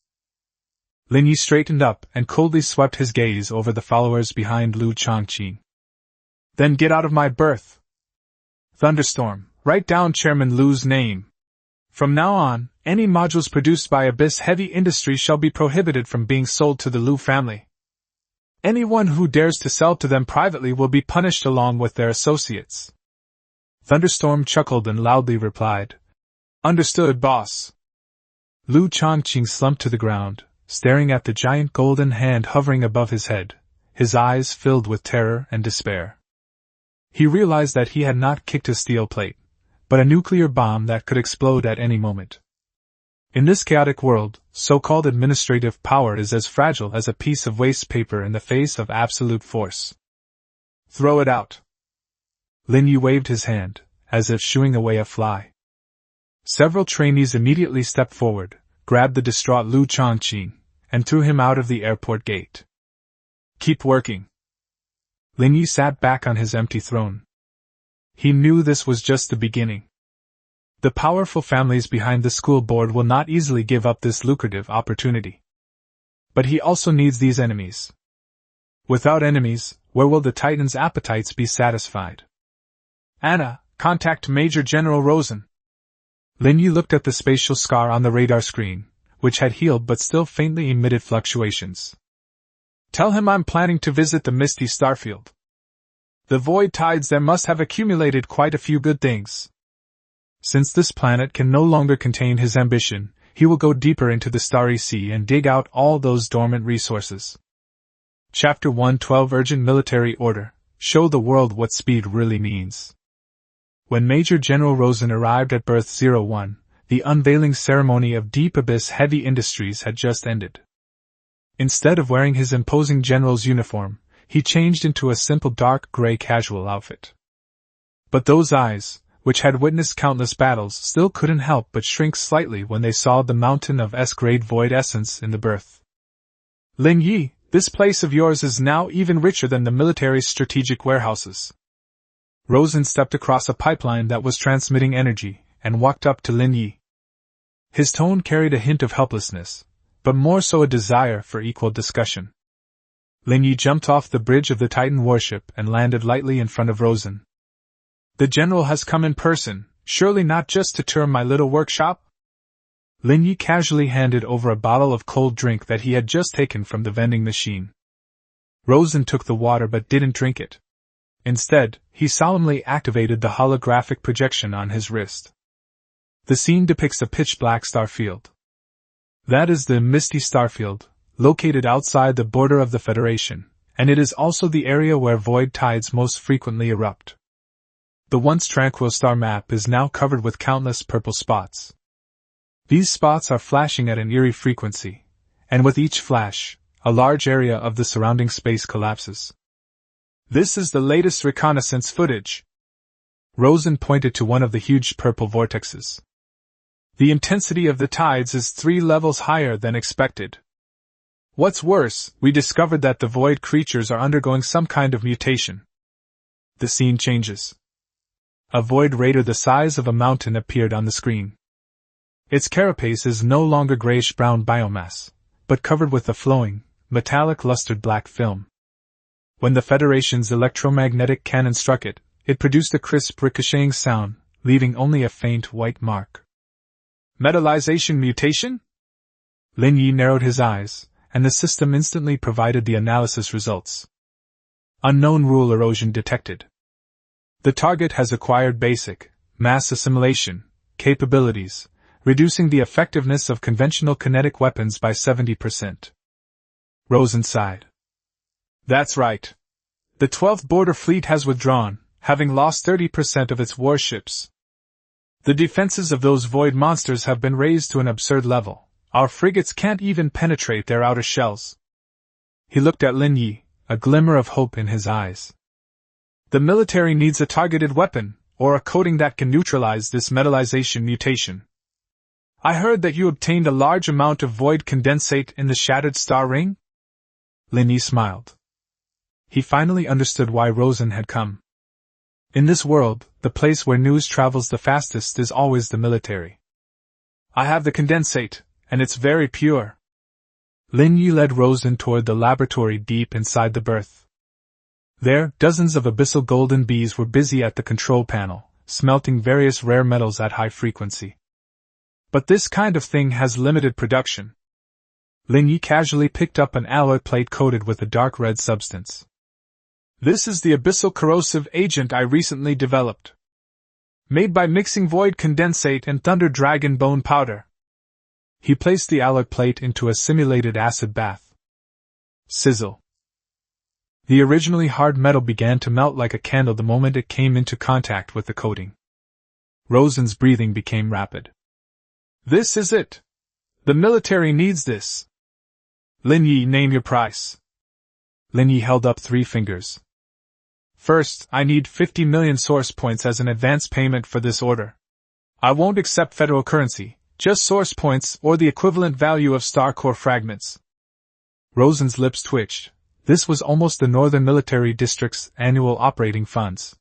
Speaker 1: Lin Ye straightened up and coldly swept his gaze over the followers behind Lu Changqing. Then get out of my berth. Thunderstorm, write down Chairman Lu's name. From now on, any modules produced by Abyss Heavy Industry shall be prohibited from being sold to the Lu family. Anyone who dares to sell to them privately will be punished along with their associates. Thunderstorm chuckled and loudly replied, Understood, boss. Lu Changqing slumped to the ground, staring at the giant golden hand hovering above his head, his eyes filled with terror and despair. He realized that he had not kicked a steel plate, but a nuclear bomb that could explode at any moment. In this chaotic world, so-called administrative power is as fragile as a piece of waste paper in the face of absolute force. Throw it out. Lin Ye waved his hand, as if shooing away a fly. Several trainees immediately stepped forward, grabbed the distraught Lu Chongqing, and threw him out of the airport gate. Keep working. Lin Ye sat back on his empty throne. He knew this was just the beginning. The powerful families behind the school board will not easily give up this lucrative opportunity. But he also needs these enemies. Without enemies, where will the Titan's appetites be satisfied? Anna, contact Major General Rosen. Lin Ye looked at the spatial scar on the radar screen, which had healed but still faintly emitted fluctuations. Tell him I'm planning to visit the misty starfield. The void tides there must have accumulated quite a few good things. Since this planet can no longer contain his ambition, he will go deeper into the starry sea and dig out all those dormant resources. Chapter 112 Urgent Military Order. Show the world what speed really means. When Major General Rosen arrived at Berth 01, the unveiling ceremony of Deep Abyss Heavy Industries had just ended. Instead of wearing his imposing general's uniform, he changed into a simple dark gray casual outfit. But those eyes, which had witnessed countless battles, still couldn't help but shrink slightly when they saw the mountain of S-grade void essence in the berth. Lin Ye, this place of yours is now even richer than the military's strategic warehouses. Rosen stepped across a pipeline that was transmitting energy, and walked up to Lin Ye. His tone carried a hint of helplessness, but more so a desire for equal discussion. Lin Ye jumped off the bridge of the Titan warship and landed lightly in front of Rosen. The general has come in person, surely not just to tour my little workshop? Lin Ye casually handed over a bottle of cold drink that he had just taken from the vending machine. Rosen took the water but didn't drink it. Instead, he solemnly activated the holographic projection on his wrist. The scene depicts a pitch-black starfield. That is the misty starfield, located outside the border of the Federation, and it is also the area where void tides most frequently erupt. The once tranquil star map is now covered with countless purple spots. These spots are flashing at an eerie frequency, and with each flash, a large area of the surrounding space collapses. This is the latest reconnaissance footage. Rosen pointed to one of the huge purple vortexes. The intensity of the tides is 3 levels higher than expected. What's worse, we discovered that the void creatures are undergoing some kind of mutation. The scene changes. A void raider the size of a mountain appeared on the screen. Its carapace is no longer grayish-brown biomass, but covered with a flowing, metallic-lustered black film. When the Federation's electromagnetic cannon struck it, it produced a crisp ricocheting sound, leaving only a faint white mark. Metallization mutation? Lin Ye narrowed his eyes, and the system instantly provided the analysis results. Unknown rule erosion detected. The target has acquired basic, mass assimilation, capabilities, reducing the effectiveness of conventional kinetic weapons by 70%. Rosen sighed. That's right. The 12th Border Fleet has withdrawn, having lost 30% of its warships. The defenses of those void monsters have been raised to an absurd level. Our frigates can't even penetrate their outer shells. He looked at Lin Ye, a glimmer of hope in his eyes. The military needs a targeted weapon, or a coating that can neutralize this metallization mutation. I heard that you obtained a large amount of void condensate in the Shattered Star Ring? Lin Ye smiled. He finally understood why Rosen had come. In this world, the place where news travels the fastest is always the military. I have the condensate, and it's very pure. Lin Ye led Rosen toward the laboratory deep inside the berth. There, dozens of abyssal golden bees were busy at the control panel, smelting various rare metals at high frequency. But this kind of thing has limited production. Lin Ye casually picked up an alloy plate coated with a dark red substance. This is the abyssal corrosive agent I recently developed. Made by mixing void condensate and thunder dragon bone powder. He placed the alloy plate into a simulated acid bath. Sizzle. The originally hard metal began to melt like a candle the moment it came into contact with the coating. Rosen's breathing became rapid. This is it. The military needs this. Lin Ye, name your price. Lin Ye held up 3 fingers. First, I need 50 million source points as an advance payment for this order. I won't accept federal currency, just source points or the equivalent value of star core fragments. Rosen's lips twitched. This was almost the Northern Military District's annual operating funds.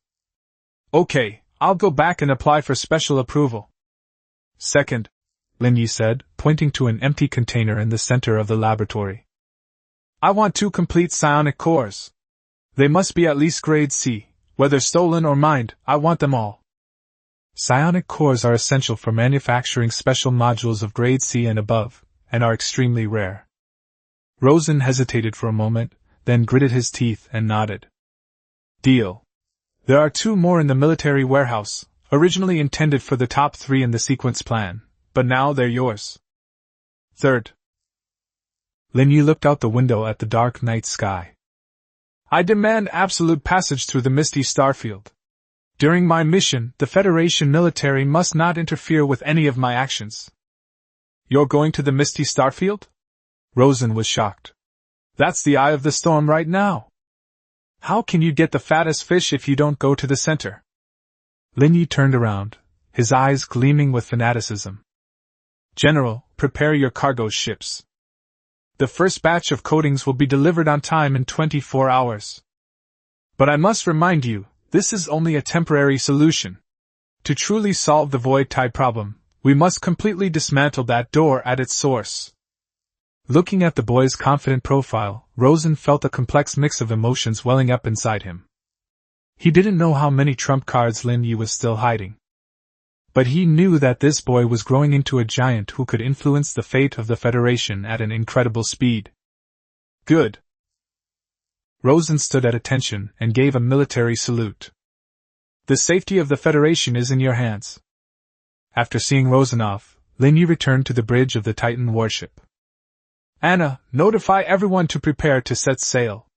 Speaker 1: Okay, I'll go back and apply for special approval. Second, Lin Ye said, pointing to an empty container in the center of the laboratory. I want 2 complete psionic cores. They must be at least grade C, whether stolen or mined, I want them all. Psionic cores are essential for manufacturing special modules of grade C and above, and are extremely rare. Rosen hesitated for a moment, then gritted his teeth and nodded. Deal. There are 2 more in the military warehouse, originally intended for the top 3 in the sequence plan, but now they're yours. Third. Lin Ye looked out the window at the dark night sky. I demand absolute passage through the misty starfield. During my mission, the Federation military must not interfere with any of my actions. You're going to the misty starfield? Rosen was shocked. That's the eye of the storm right now. How can you get the fattest fish if you don't go to the center? Lin Ye turned around, his eyes gleaming with fanaticism. General, prepare your cargo ships. The first batch of coatings will be delivered on time in 24 hours. But I must remind you, this is only a temporary solution. To truly solve the void tide problem, we must completely dismantle that door at its source. Looking at the boy's confident profile, Rosen felt a complex mix of emotions welling up inside him. He didn't know how many trump cards Lin Ye was still hiding. But he knew that this boy was growing into a giant who could influence the fate of the Federation at an incredible speed. Good. Rosen stood at attention and gave a military salute. The safety of the Federation is in your hands. After seeing Rosen off, Lin Ye returned to the bridge of the Titan warship. Anna, notify everyone to prepare to set sail.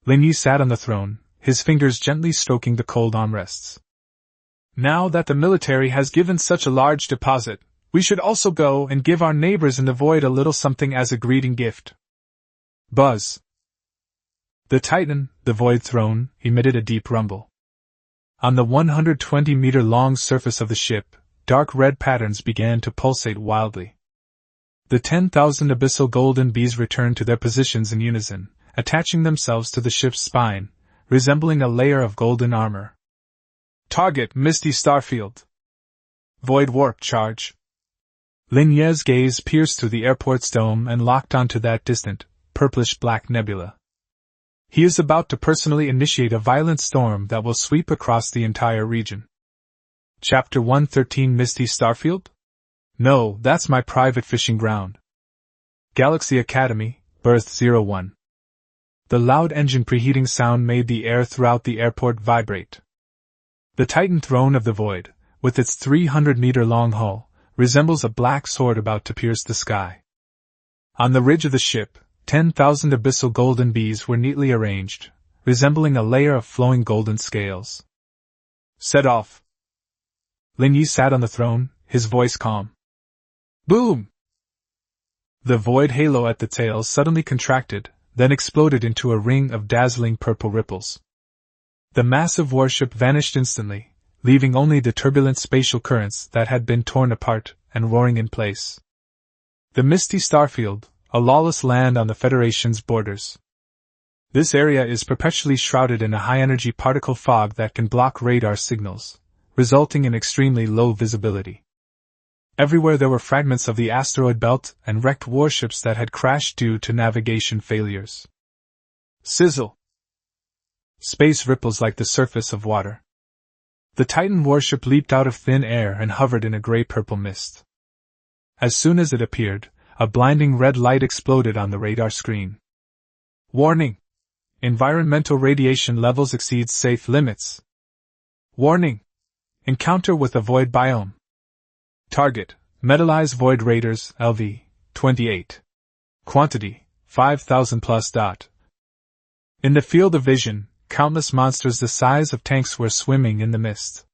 Speaker 1: Lin Ye sat on the throne, his fingers gently stroking the cold armrests. Now that the military has given such a large deposit, we should also go and give our neighbors in the void a little something as a greeting gift. Buzz. The Titan, the void throne, emitted a deep rumble. On the 120-meter-long surface of the ship, dark red patterns began to pulsate wildly. The 10,000 abyssal golden bees returned to their positions in unison, attaching themselves to the ship's spine, resembling a layer of golden armor. Target Misty Starfield. Void warp charge. Lin Ye's gaze pierced through the airport's dome and locked onto that distant, purplish-black nebula. He is about to personally initiate a violent storm that will sweep across the entire region. Chapter 113 Misty Starfield? No, that's my private fishing ground. Galaxy Academy, Berth 01. The loud engine preheating sound made the air throughout the airport vibrate. The Titan throne of the void, with its 300-meter-long hull, resembles a black sword about to pierce the sky. On the ridge of the ship, 10,000 abyssal golden bees were neatly arranged, resembling a layer of flowing golden scales. Set off. Lin Ye sat on the throne, his voice calm. Boom! The void halo at the tail suddenly contracted, then exploded into a ring of dazzling purple ripples. The massive warship vanished instantly, leaving only the turbulent spatial currents that had been torn apart and roaring in place. The misty starfield, a lawless land on the Federation's borders. This area is perpetually shrouded in a high-energy particle fog that can block radar signals, resulting in extremely low visibility. Everywhere there were fragments of the asteroid belt and wrecked warships that had crashed due to navigation failures. Sizzle! Space ripples like the surface of water. The Titan warship leaped out of thin air and hovered in a gray-purple mist. As soon as it appeared, a blinding red light exploded on the radar screen. Warning! Environmental radiation levels exceed safe limits. Warning! Encounter with a void biome. Target, metallized void raiders, LV, 28. Quantity, 5,000 plus. In the field of vision, countless monsters the size of tanks were swimming in the mist.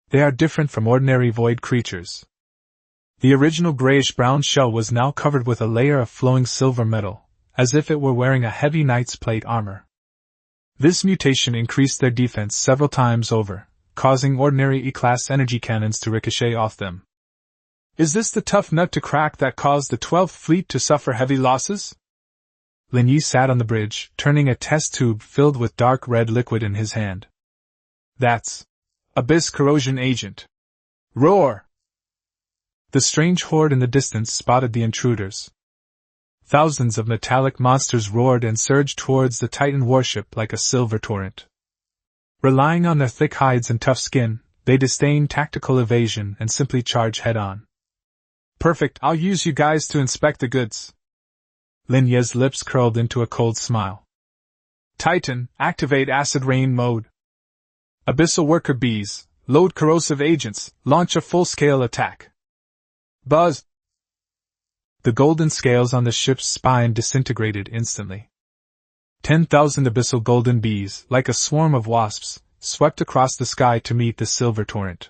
Speaker 1: They are different from ordinary void creatures. The original grayish-brown shell was now covered with a layer of flowing silver metal, as if it were wearing a heavy knight's plate armor. This mutation increased their defense several times over, causing ordinary E-class energy cannons to ricochet off them. Is this the tough nut to crack that caused the 12th Fleet to suffer heavy losses? Lin Ye sat on the bridge, turning a test tube filled with dark red liquid in his hand. That's Abyss corrosion agent. Roar! The strange horde in the distance spotted the intruders. Thousands of metallic monsters roared and surged towards the Titan warship like a silver torrent. Relying on their thick hides and tough skin, they disdain tactical evasion and simply charge head-on. Perfect, I'll use you guys to inspect the goods. Lin Ye's lips curled into a cold smile. Titan, activate acid rain mode. Abyssal worker bees, load corrosive agents, launch a full-scale attack. Buzz! The golden scales on the ship's spine disintegrated instantly. 10,000 abyssal golden bees, like a swarm of wasps, swept across the sky to meet the silver torrent.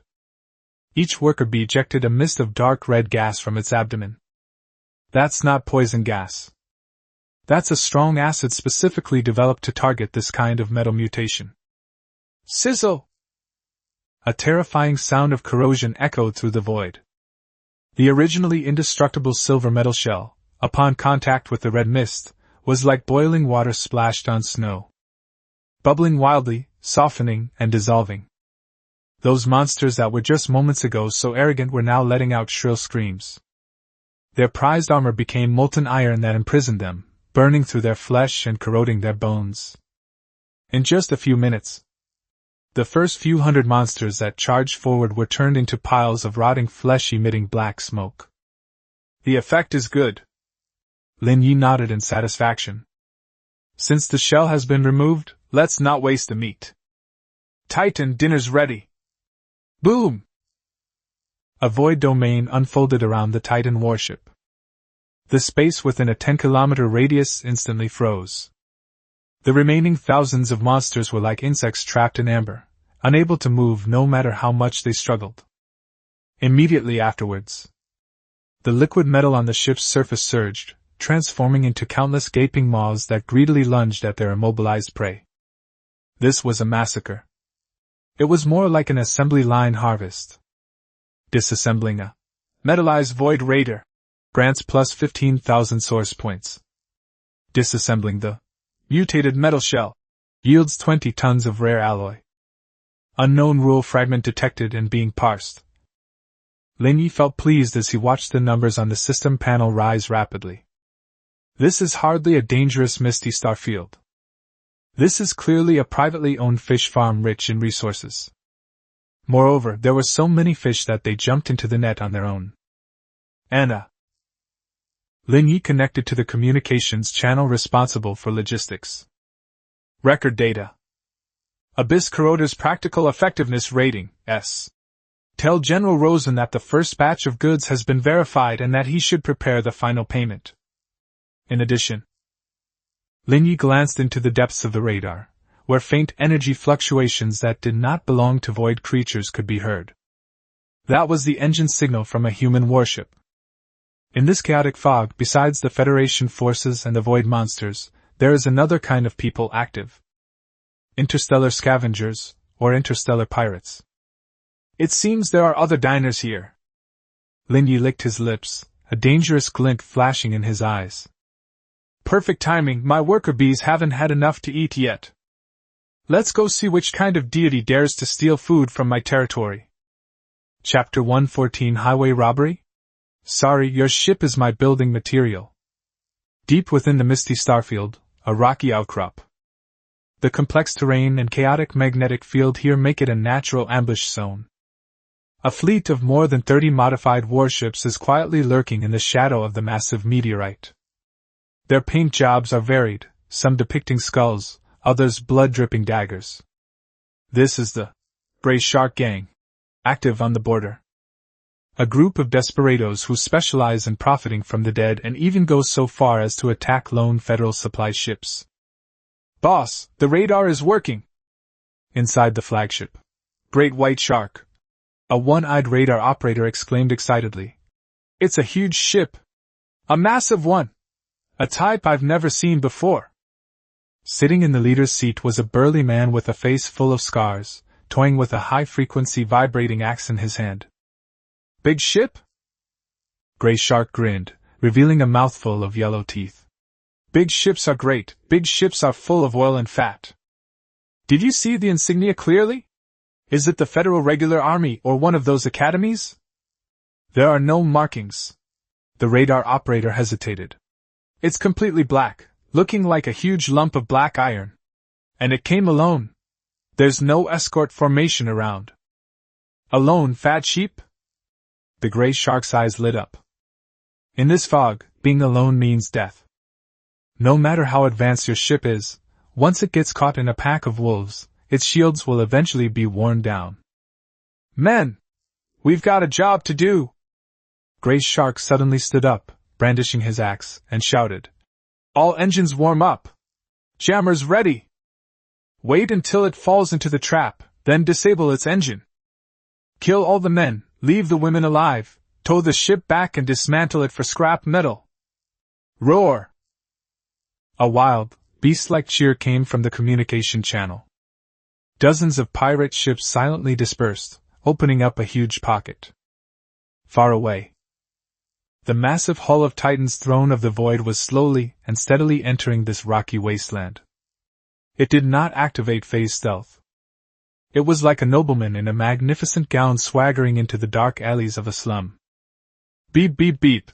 Speaker 1: Each worker bee ejected a mist of dark red gas from its abdomen. That's not poison gas. That's a strong acid specifically developed to target this kind of metal mutation. Sizzle! A terrifying sound of corrosion echoed through the void. The originally indestructible silver metal shell, upon contact with the red mist, was like boiling water splashed on snow. Bubbling wildly, softening, and dissolving. Those monsters that were just moments ago so arrogant were now letting out shrill screams. Their prized armor became molten iron that imprisoned them, burning through their flesh and corroding their bones. In just a few minutes, the first few hundred monsters that charged forward were turned into piles of rotting flesh emitting black smoke. The effect is good. Lin Ye nodded in satisfaction. Since the shell has been removed, let's not waste the meat. Titan, dinner's ready. Boom! A void domain unfolded around the Titan warship. The space within a 10-kilometer radius instantly froze. The remaining thousands of monsters were like insects trapped in amber, unable to move no matter how much they struggled. Immediately afterwards, the liquid metal on the ship's surface surged, transforming into countless gaping maws that greedily lunged at their immobilized prey. This was a massacre. It was more like an assembly line harvest. Disassembling a metallized void raider grants plus 15,000 source points. Disassembling the mutated metal shell yields 20 tons of rare alloy. Unknown rule fragment detected and being parsed. Lin Ye felt pleased as he watched the numbers on the system panel rise rapidly. This is hardly a dangerous misty star field. This is clearly a privately owned fish farm rich in resources. Moreover, there were so many fish that they jumped into the net on their own. Anna. Lin Ye connected to the communications channel responsible for logistics. Record data. Abyss Corroder's practical effectiveness rating, S. Tell General Rosen that the first batch of goods has been verified and that he should prepare the final payment. In addition, Lin Ye glanced into the depths of the radar, where faint energy fluctuations that did not belong to void creatures could be heard. That was the engine signal from a human warship. In this chaotic fog, besides the Federation forces and the void monsters, there is another kind of people active. Interstellar scavengers, or interstellar pirates. It seems there are other diners here. Lin Ye licked his lips, a dangerous glint flashing in his eyes. Perfect timing, my worker bees haven't had enough to eat yet. Let's go see which kind of deity dares to steal food from my territory. Chapter 114 Highway Robbery? Sorry, your ship is my building material. Deep within the misty starfield, a rocky outcrop. The complex terrain and chaotic magnetic field here make it a natural ambush zone. A fleet of more than 30 modified warships is quietly lurking in the shadow of the massive meteorite. Their paint jobs are varied, some depicting skulls, others blood-dripping daggers. This is the Grey Shark Gang, active on the border. A group of desperados who specialize in profiting from the dead and even go so far as to attack lone federal supply ships. Boss, the radar is working! Inside the flagship, Great White Shark, a one-eyed radar operator exclaimed excitedly. It's a huge ship. A massive one. A type I've never seen before. Sitting in the leader's seat was a burly man with a face full of scars, toying with a high-frequency vibrating axe in his hand. Big ship? Gray Shark grinned, revealing a mouthful of yellow teeth. Big ships are great. Big ships are full of oil and fat. Did you see the insignia clearly? Is it the Federal Regular Army or one of those academies? There are no markings. The radar operator hesitated. It's completely black, looking like a huge lump of black iron. And it came alone. There's no escort formation around. Alone, fat sheep? The gray shark's eyes lit up. In this fog, being alone means death. No matter how advanced your ship is, once it gets caught in a pack of wolves, its shields will eventually be worn down. Men! We've got a job to do! Gray Shark suddenly stood up, brandishing his axe, and shouted. All engines warm up! Jammers ready! Wait until it falls into the trap, then disable its engine. Kill all the men, leave the women alive, tow the ship back and dismantle it for scrap metal. Roar! A wild, beast-like cheer came from the communication channel. Dozens of pirate ships silently dispersed, opening up a huge pocket. Far away, the massive hull of Titan's Throne of the Void was slowly and steadily entering this rocky wasteland. It did not activate phase stealth. It was like a nobleman in a magnificent gown swaggering into the dark alleys of a slum. Beep beep beep.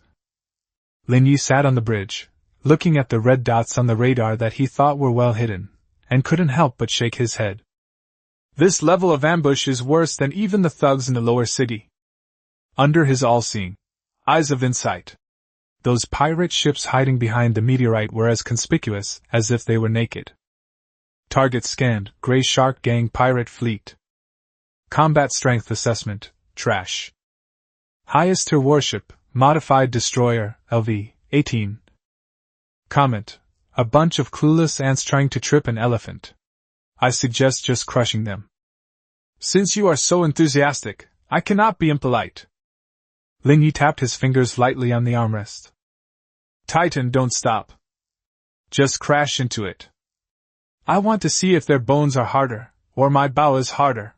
Speaker 1: Lin Ye sat on the bridge, looking at the red dots on the radar that he thought were well hidden, and couldn't help but shake his head. This level of ambush is worse than even the thugs in the lower city. Under his all-seeing eyes of insight, those pirate ships hiding behind the meteorite were as conspicuous as if they were naked. Target scanned, Gray Shark Gang Pirate Fleet. Combat Strength Assessment, Trash. Highest Tier Warship, Modified Destroyer, LV, 18. Comment. A bunch of clueless ants trying to trip an elephant. I suggest just crushing them. Since you are so enthusiastic, I cannot be impolite. Lin Ye tapped his fingers lightly on the armrest. Titan, don't stop. Just crash into it. I want to see if their bones are harder, or my bow is harder.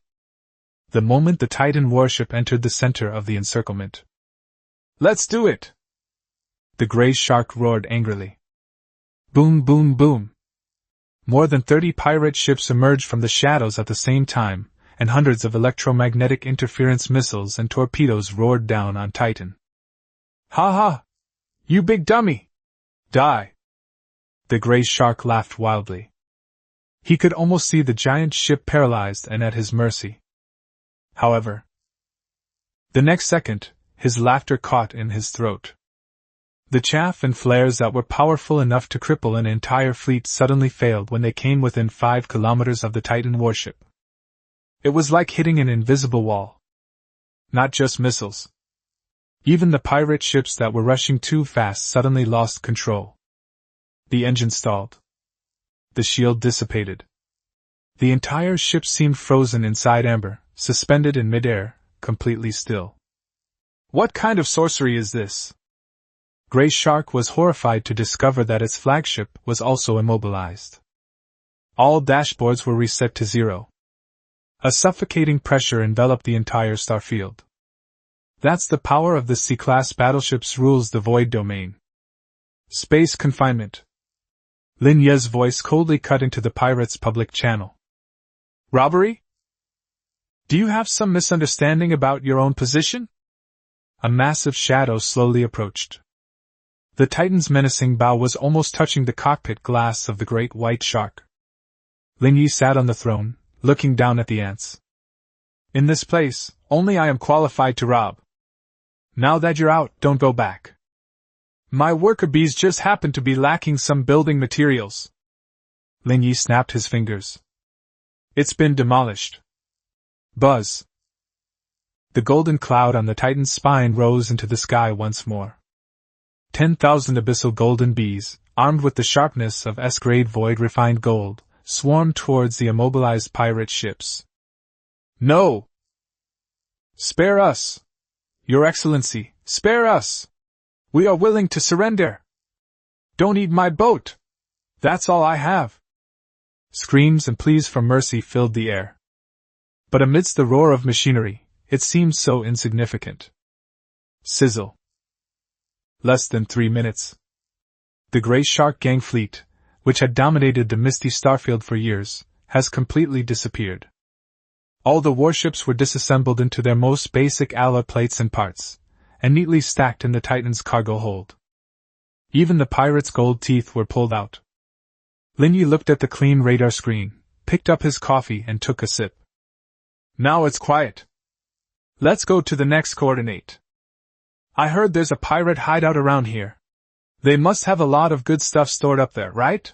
Speaker 1: The moment the Titan warship entered the center of the encirclement. Let's do it! The gray shark roared angrily. Boom boom boom. More than 30 pirate ships emerged from the shadows at the same time, and hundreds of electromagnetic interference missiles and torpedoes roared down on Titan. Ha ha! You big dummy! Die! The gray shark laughed wildly. He could almost see the giant ship paralyzed and at his mercy. However, the next second, his laughter caught in his throat. The chaff and flares that were powerful enough to cripple an entire fleet suddenly failed when they came within 5 kilometers of the Titan warship. It was like hitting an invisible wall. Not just missiles. Even the pirate ships that were rushing too fast suddenly lost control. The engine stalled. The shield dissipated. The entire ship seemed frozen inside amber, suspended in midair, completely still. What kind of sorcery is this? Gray Shark was horrified to discover that its flagship was also immobilized. All dashboards were reset to 0. A suffocating pressure enveloped the entire starfield. That's the power of the C-class battleships rules the void domain. Space confinement. Lin Ye's voice coldly cut into the pirate's public channel. Robbery? Do you have some misunderstanding about your own position? A massive shadow slowly approached. The Titan's menacing bow was almost touching the cockpit glass of the great white shark. Lin Ye sat on the throne, looking down at the ants. In this place, only I am qualified to rob. Now that you're out, don't go back. My worker bees just happen to be lacking some building materials. Lin Ye snapped his fingers. It's been demolished. Buzz. The golden cloud on the Titan's spine rose into the sky once more. 10,000 abyssal golden bees, armed with the sharpness of S-grade void refined gold, swarmed towards the immobilized pirate ships. No! Spare us! Your Excellency, Spare us! We are willing to surrender! Don't eat my boat! That's all I have! Screams and pleas for mercy filled the air. But amidst the roar of machinery, it seemed so insignificant. Sizzle. Less than 3 minutes. The Grey Shark Gang fleet, which had dominated the misty starfield for years, has completely disappeared. All the warships were disassembled into their most basic alloy plates and parts, and neatly stacked in the Titan's cargo hold. Even the pirates' gold teeth were pulled out. Lin Ye looked at the clean radar screen, picked up his coffee and took a sip. Now it's quiet. Let's go to the next coordinate. I heard there's a pirate hideout around here. They must have a lot of good stuff stored up there, right?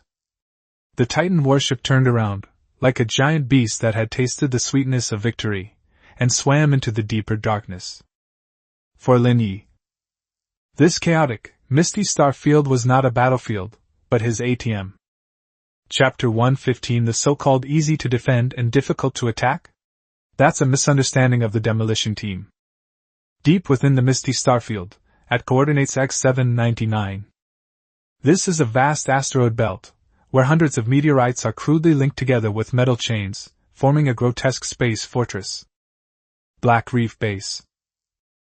Speaker 1: The Titan warship turned around, like a giant beast that had tasted the sweetness of victory, and swam into the deeper darkness. For Lin Ye, this chaotic, misty star field was not a battlefield, but his ATM. Chapter 115 The so-called easy to defend and difficult to attack? That's a misunderstanding of the demolition team. Deep within the misty starfield, at coordinates X799. This is a vast asteroid belt, where hundreds of meteorites are crudely linked together with metal chains, forming a grotesque space fortress. Black Reef Base.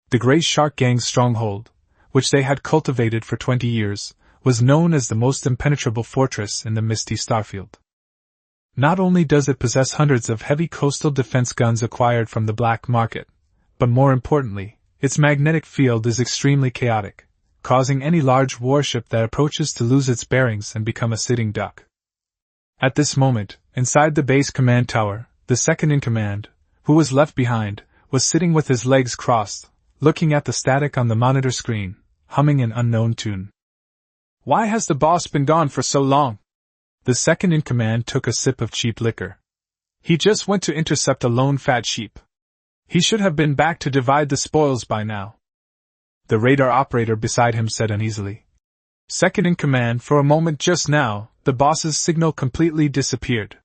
Speaker 1: The Grey Shark Gang's stronghold, which they had cultivated for 20 years, was known as the most impenetrable fortress in the misty starfield. Not only does it possess hundreds of heavy coastal defense guns acquired from the black market, but more importantly, its magnetic field is extremely chaotic, causing any large warship that approaches to lose its bearings and become a sitting duck. At this moment, inside the base command tower, the second-in-command, who was left behind, was sitting with his legs crossed, looking at the static on the monitor screen, humming an unknown tune. Why has the boss been gone for so long? The second-in-command took a sip of cheap liquor. He just went to intercept a lone fat sheep. He should have been back to divide the spoils by now. The radar operator beside him said uneasily. Second-in-command, for a moment just now, the boss's signal completely disappeared.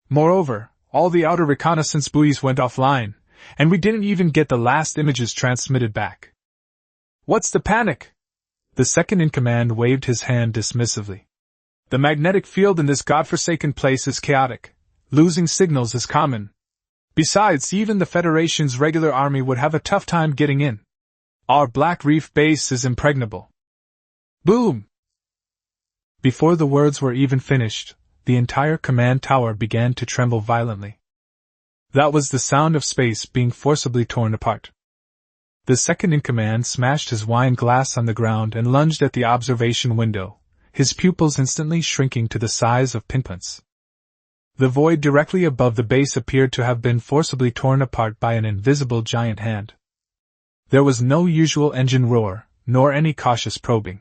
Speaker 1: Moreover, all the outer reconnaissance buoys went offline, and we didn't even get the last images transmitted back. What's the panic? The second-in-command waved his hand dismissively. The magnetic field in this godforsaken place is chaotic. Losing signals is common. Besides, even the Federation's regular army would have a tough time getting in. Our Black Reef base is impregnable. Boom! Before the words were even finished, the entire command tower began to tremble violently. That was the sound of space being forcibly torn apart. The second-in-command smashed his wine glass on the ground and lunged at the observation window, his pupils instantly shrinking to the size of pinpoints. The void directly above the base appeared to have been forcibly torn apart by an invisible giant hand. There was no usual engine roar, nor any cautious probing.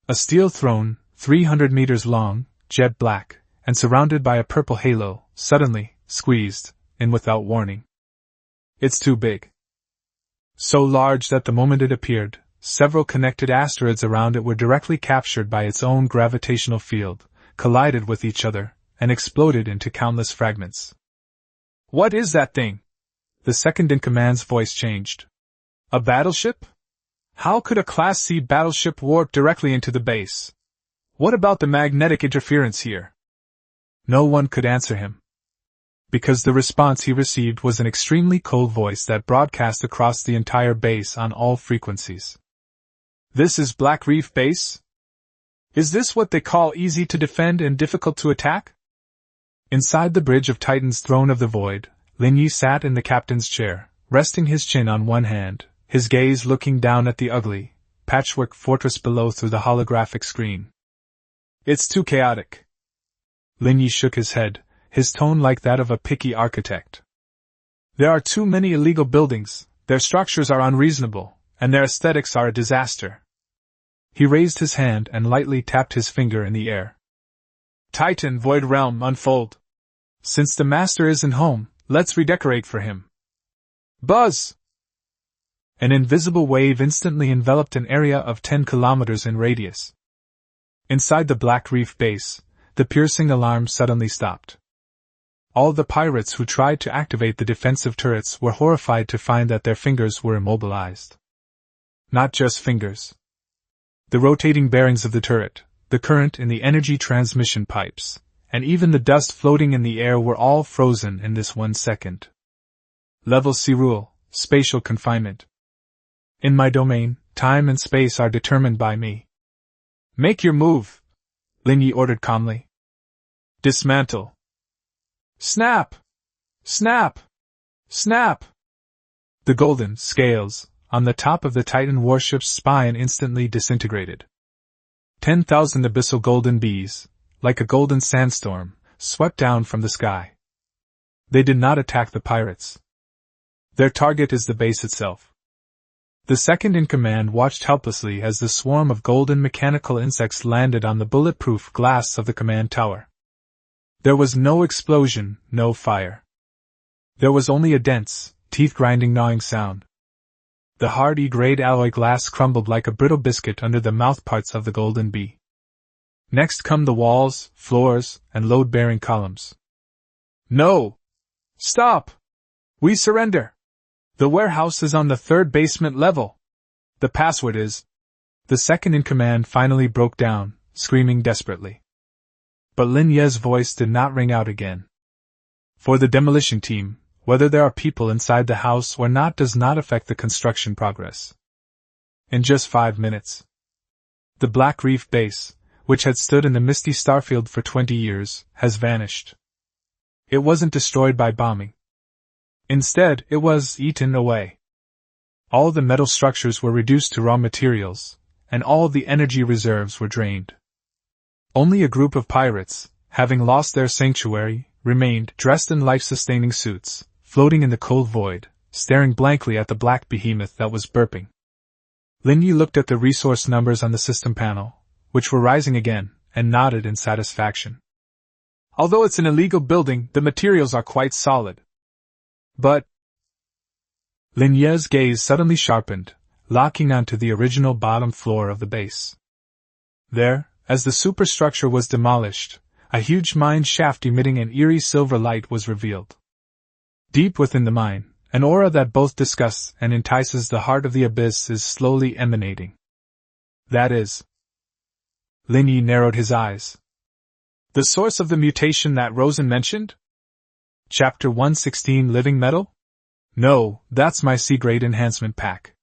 Speaker 1: A steel throne, 300 meters long, jet black, and surrounded by a purple halo, suddenly squeezed in without warning. It's too big. So large that the moment it appeared, several connected asteroids around it were directly captured by its own gravitational field, collided with each other, and exploded into countless fragments. What is that thing? The second-in-command's voice changed. A battleship? How could a Class C battleship warp directly into the base? What about the magnetic interference here? No one could answer him, because the response he received was an extremely cold voice that broadcast across the entire base on all frequencies. This is Black Reef Base? Is this what they call easy to defend and difficult to attack? Inside the bridge of Titan's throne of the void, Lin Ye sat in the captain's chair, resting his chin on one hand, his gaze looking down at the ugly, patchwork fortress below through the holographic screen. It's too chaotic. Lin Ye shook his head, his tone like that of a picky architect. There are too many illegal buildings, their structures are unreasonable, and their aesthetics are a disaster. He raised his hand and lightly tapped his finger in the air. Titan Void Realm unfold. Since the master isn't home, let's redecorate for him. Buzz! An invisible wave instantly enveloped an area of 10 kilometers in radius. Inside the Black Reef base, the piercing alarm suddenly stopped. All the pirates who tried to activate the defensive turrets were horrified to find that their fingers were immobilized. Not just fingers. The rotating bearings of the turret, the current in the energy transmission pipes, and even the dust floating in the air were all frozen in this 1 second. Level C rule, spatial confinement. In my domain, time and space are determined by me. Make your move, Lin Ye ordered calmly. Dismantle. Snap! Snap! Snap! The golden scales on the top of the Titan warship's spine instantly disintegrated. 10,000 abyssal golden bees, like a golden sandstorm, swept down from the sky. They did not attack the pirates. Their target is the base itself. The second in command watched helplessly as the swarm of golden mechanical insects landed on the bulletproof glass of the command tower. There was no explosion, no fire. There was only a dense, teeth-grinding gnawing sound. The hard E-grade alloy glass crumbled like a brittle biscuit under the mouthparts of the golden bee. Next come the walls, floors, and load-bearing columns. No! Stop! We surrender! The warehouse is on the 3rd basement level. The password is... The second in command finally broke down, screaming desperately. But Lin Ye's voice did not ring out again. For the demolition team, whether there are people inside the house or not does not affect the construction progress. In just 5 minutes, the Black Reef base, which had stood in the misty starfield for 20 years, has vanished. It wasn't destroyed by bombing. Instead, it was eaten away. All the metal structures were reduced to raw materials, and all the energy reserves were drained. Only a group of pirates, having lost their sanctuary, remained dressed in life-sustaining suits, floating in the cold void, staring blankly at the black behemoth that was burping. Lin Ye looked at the resource numbers on the system panel, which were rising again, and nodded in satisfaction. Although it's an illegal building, the materials are quite solid. But... Lin Ye's gaze suddenly sharpened, locking onto the original bottom floor of the base. There, as the superstructure was demolished, a huge mine shaft emitting an eerie silver light was revealed. Deep within the mine, an aura that both disgusts and entices the heart of the abyss is slowly emanating. That is... Lin Ye narrowed his eyes. The source of the mutation that Rosen mentioned? Chapter 116 Living Metal? No, that's my C-grade enhancement pack.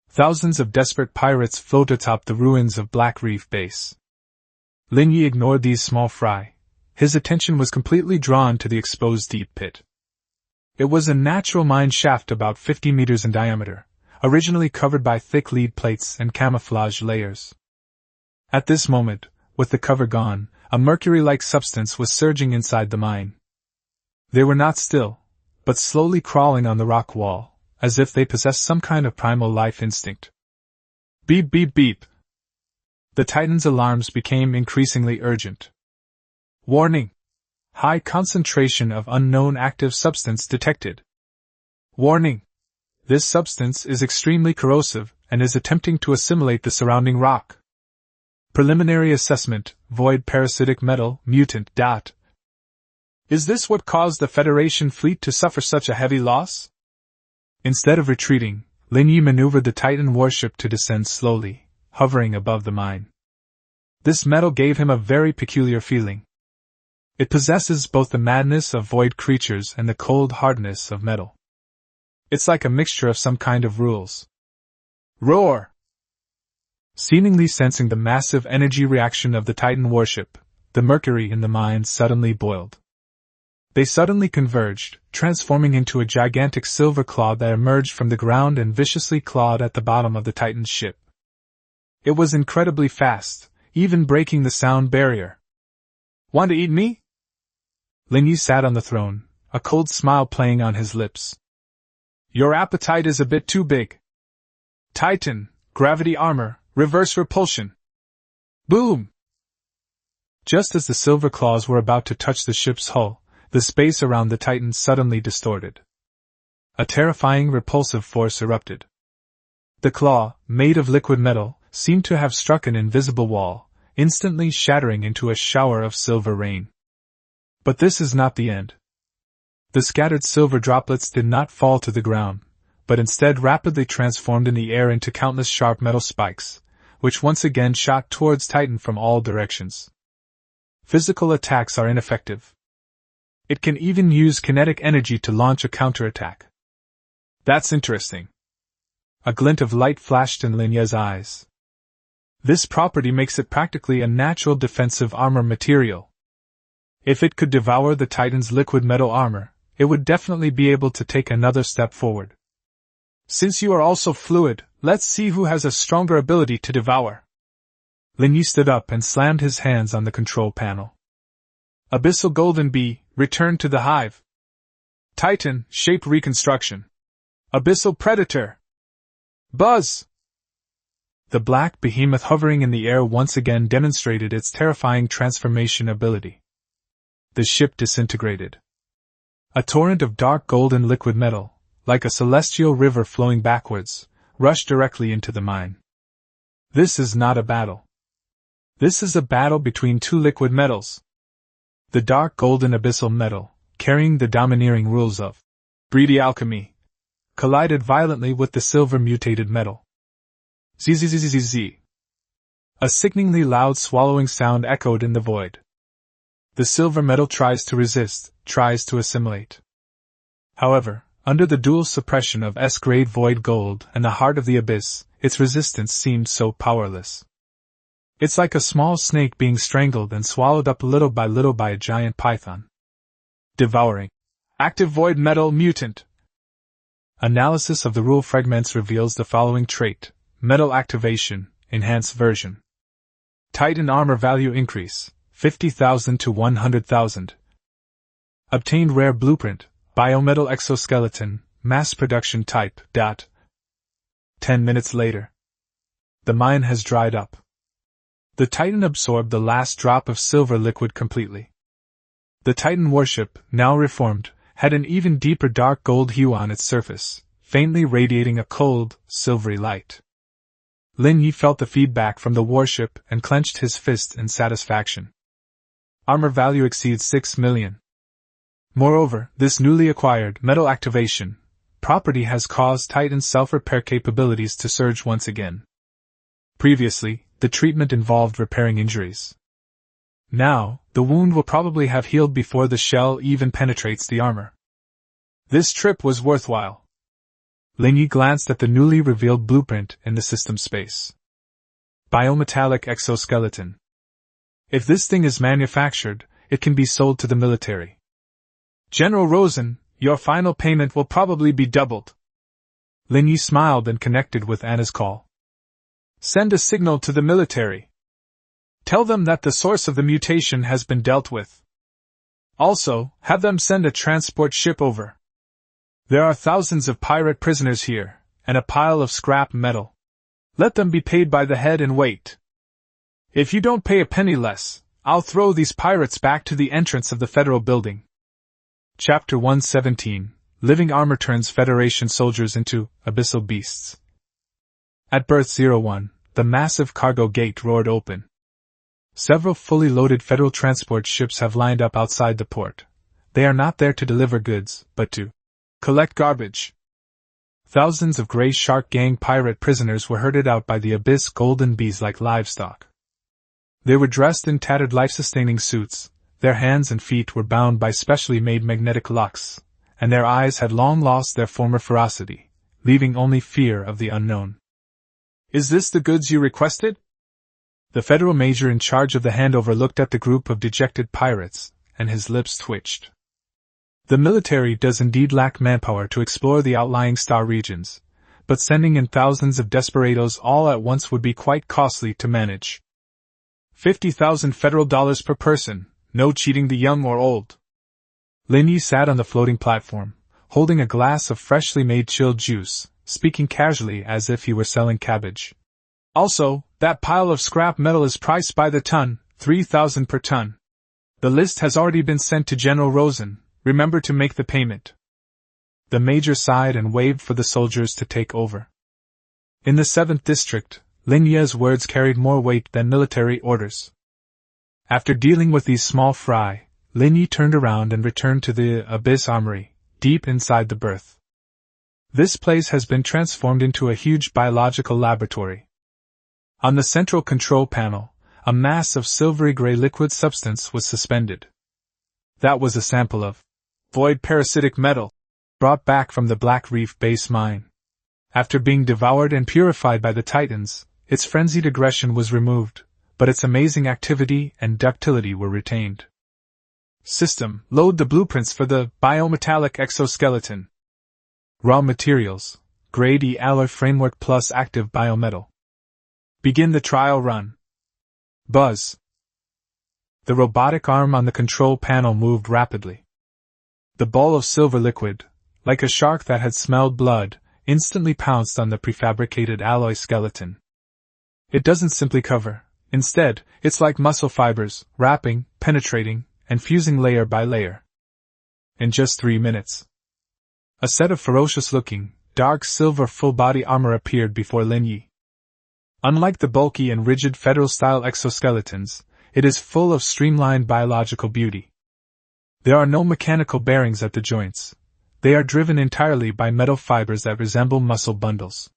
Speaker 1: Thousands of desperate pirates float atop the ruins of Black Reef Base. Lin Ye ignored these small fry. His attention was completely drawn to the exposed deep pit. It was a natural mine shaft about 50 meters in diameter, originally covered by thick lead plates and camouflage layers. At this moment, with the cover gone, a mercury-like substance was surging inside the mine. They were not still, but slowly crawling on the rock wall, as if they possessed some kind of primal life instinct. Beep beep beep. The Titan's alarms became increasingly urgent. Warning! High concentration of unknown active substance detected. Warning! This substance is extremely corrosive and is attempting to assimilate the surrounding rock. Preliminary assessment, void parasitic metal, mutant. Is this what caused the Federation fleet to suffer such a heavy loss? Instead of retreating, Lin Ye maneuvered the Titan warship to descend slowly, hovering above the mine. This metal gave him a very peculiar feeling. It possesses both the madness of void creatures and the cold hardness of metal. It's like a mixture of some kind of rules. Roar! Seemingly sensing the massive energy reaction of the Titan warship, the mercury in the mine suddenly boiled. They suddenly converged, transforming into a gigantic silver claw that emerged from the ground and viciously clawed at the bottom of the Titan's ship. It was incredibly fast, even breaking the sound barrier. Want to eat me? Lin Ye sat on the throne, a cold smile playing on his lips. Your appetite is a bit too big. Titan, gravity armor, reverse repulsion. Boom! Just as the silver claws were about to touch the ship's hull, the space around the Titan suddenly distorted. A terrifying repulsive force erupted. The claw, made of liquid metal, seemed to have struck an invisible wall, instantly shattering into a shower of silver rain. But this is not the end. The scattered silver droplets did not fall to the ground, but instead rapidly transformed in the air into countless sharp metal spikes, which once again shot towards Titan from all directions. Physical attacks are ineffective. It can even use kinetic energy to launch a counterattack. That's interesting. A glint of light flashed in Lin Ye's eyes. This property makes it practically a natural defensive armor material. If it could devour the Titan's liquid metal armor, it would definitely be able to take another step forward. Since you are also fluid, let's see who has a stronger ability to devour. Lin Ye stood up and slammed his hands on the control panel. Abyssal Golden Bee, return to the hive. Titan, shape reconstruction. Abyssal Predator. Buzz! The black behemoth hovering in the air once again demonstrated its terrifying transformation ability. The ship disintegrated. A torrent of dark golden liquid metal, like a celestial river flowing backwards, rushed directly into the mine. This is not a battle. This is a battle between two liquid metals. The dark golden abyssal metal, carrying the domineering rules of greedy alchemy, collided violently with the silver mutated metal. Zzzzzzz. A sickeningly loud swallowing sound echoed in the void. The silver metal tries to resist, tries to assimilate. However, under the dual suppression of S-grade void gold and the heart of the abyss, its resistance seemed so powerless. It's like a small snake being strangled and swallowed up little by a giant python. Devouring. Active void metal mutant. Analysis of the rule fragments reveals the following trait: metal activation, enhanced version. Titan armor value increase, 50,000 to 100,000. Obtained rare blueprint, biometal exoskeleton, mass production type, 10 minutes later. The mine has dried up. The Titan absorbed the last drop of silver liquid completely. The Titan warship, now reformed, had an even deeper dark gold hue on its surface, faintly radiating a cold, silvery light. Lin Ye felt the feedback from the warship and clenched his fist in satisfaction. Armor value exceeds 6 million. Moreover, this newly acquired metal activation property has caused Titan's self-repair capabilities to surge once again. Previously, the treatment involved repairing injuries. Now, the wound will probably have healed before the shell even penetrates the armor. This trip was worthwhile. Lin Ye glanced at the newly revealed blueprint in the system space. Biometallic exoskeleton. If this thing is manufactured, it can be sold to the military. General Rosen, your final payment will probably be doubled. Lin Ye smiled and connected with Anna's call. Send a signal to the military. Tell them that the source of the mutation has been dealt with. Also, have them send a transport ship over. There are thousands of pirate prisoners here, and a pile of scrap metal. Let them be paid by the head and weight. If you don't pay a penny less, I'll throw these pirates back to the entrance of the Federal Building. Chapter 117, Living Armor turns Federation soldiers into abyssal beasts. At Berth 01, the massive cargo gate roared open. Several fully loaded Federal transport ships have lined up outside the port. They are not there to deliver goods, but to collect garbage. Thousands of Grey Shark Gang pirate prisoners were herded out by the abyss golden bees like livestock. They were dressed in tattered life-sustaining suits, their hands and feet were bound by specially made magnetic locks, and their eyes had long lost their former ferocity, leaving only fear of the unknown. Is this the goods you requested? The Federal Major in charge of the handover looked at the group of dejected pirates, and his lips twitched. The military does indeed lack manpower to explore the outlying star regions, but sending in thousands of desperados all at once would be quite costly to manage. 50,000 Federal dollars per person, no cheating the young or old. Lin Ye sat on the floating platform, holding a glass of freshly made chilled juice, speaking casually as if he were selling cabbage. Also, that pile of scrap metal is priced by the ton, 3,000 per ton. The list has already been sent to General Rosen, remember to make the payment. The Major sighed and waved for the soldiers to take over. In the 7th District, Lin Ye's words carried more weight than military orders. After dealing with these small fry, Lin Ye turned around and returned to the Abyss Armory, deep inside the berth. This place has been transformed into a huge biological laboratory. On the central control panel, a mass of silvery gray liquid substance was suspended. That was a sample of void parasitic metal, brought back from the Black Reef base mine. After being devoured and purified by the Titans, its frenzied aggression was removed, but its amazing activity and ductility were retained. System: load the blueprints for the biometallic exoskeleton. Raw materials: Grade E alloy framework plus active biometal. Begin the trial run. Buzz. The robotic arm on the control panel moved rapidly. The ball of silver liquid, like a shark that had smelled blood, instantly pounced on the prefabricated alloy skeleton. It doesn't simply cover. Instead, it's like muscle fibers, wrapping, penetrating, and fusing layer by layer. In just 3 minutes, a set of ferocious-looking, dark silver full-body armor appeared before Lin Ye. Unlike the bulky and rigid Federal-style exoskeletons, it is full of streamlined biological beauty. There are no mechanical bearings at the joints. They are driven entirely by metal fibers that resemble muscle bundles.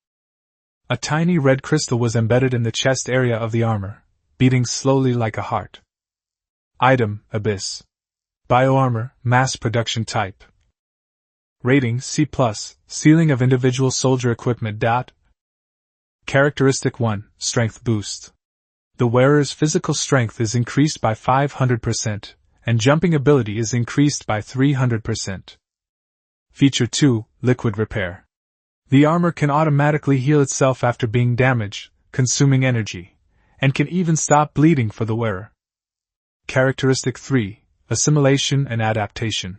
Speaker 1: A tiny red crystal was embedded in the chest area of the armor, beating slowly like a heart. Item: Abyss. Bioarmor, mass production type. Rating: C+, ceiling of individual soldier equipment. Characteristic 1, Strength Boost. The wearer's physical strength is increased by 500%, and jumping ability is increased by 300%. Feature 2, Liquid Repair. The armor can automatically heal itself after being damaged, consuming energy, and can even stop bleeding for the wearer. Characteristic 3, Assimilation and Adaptation.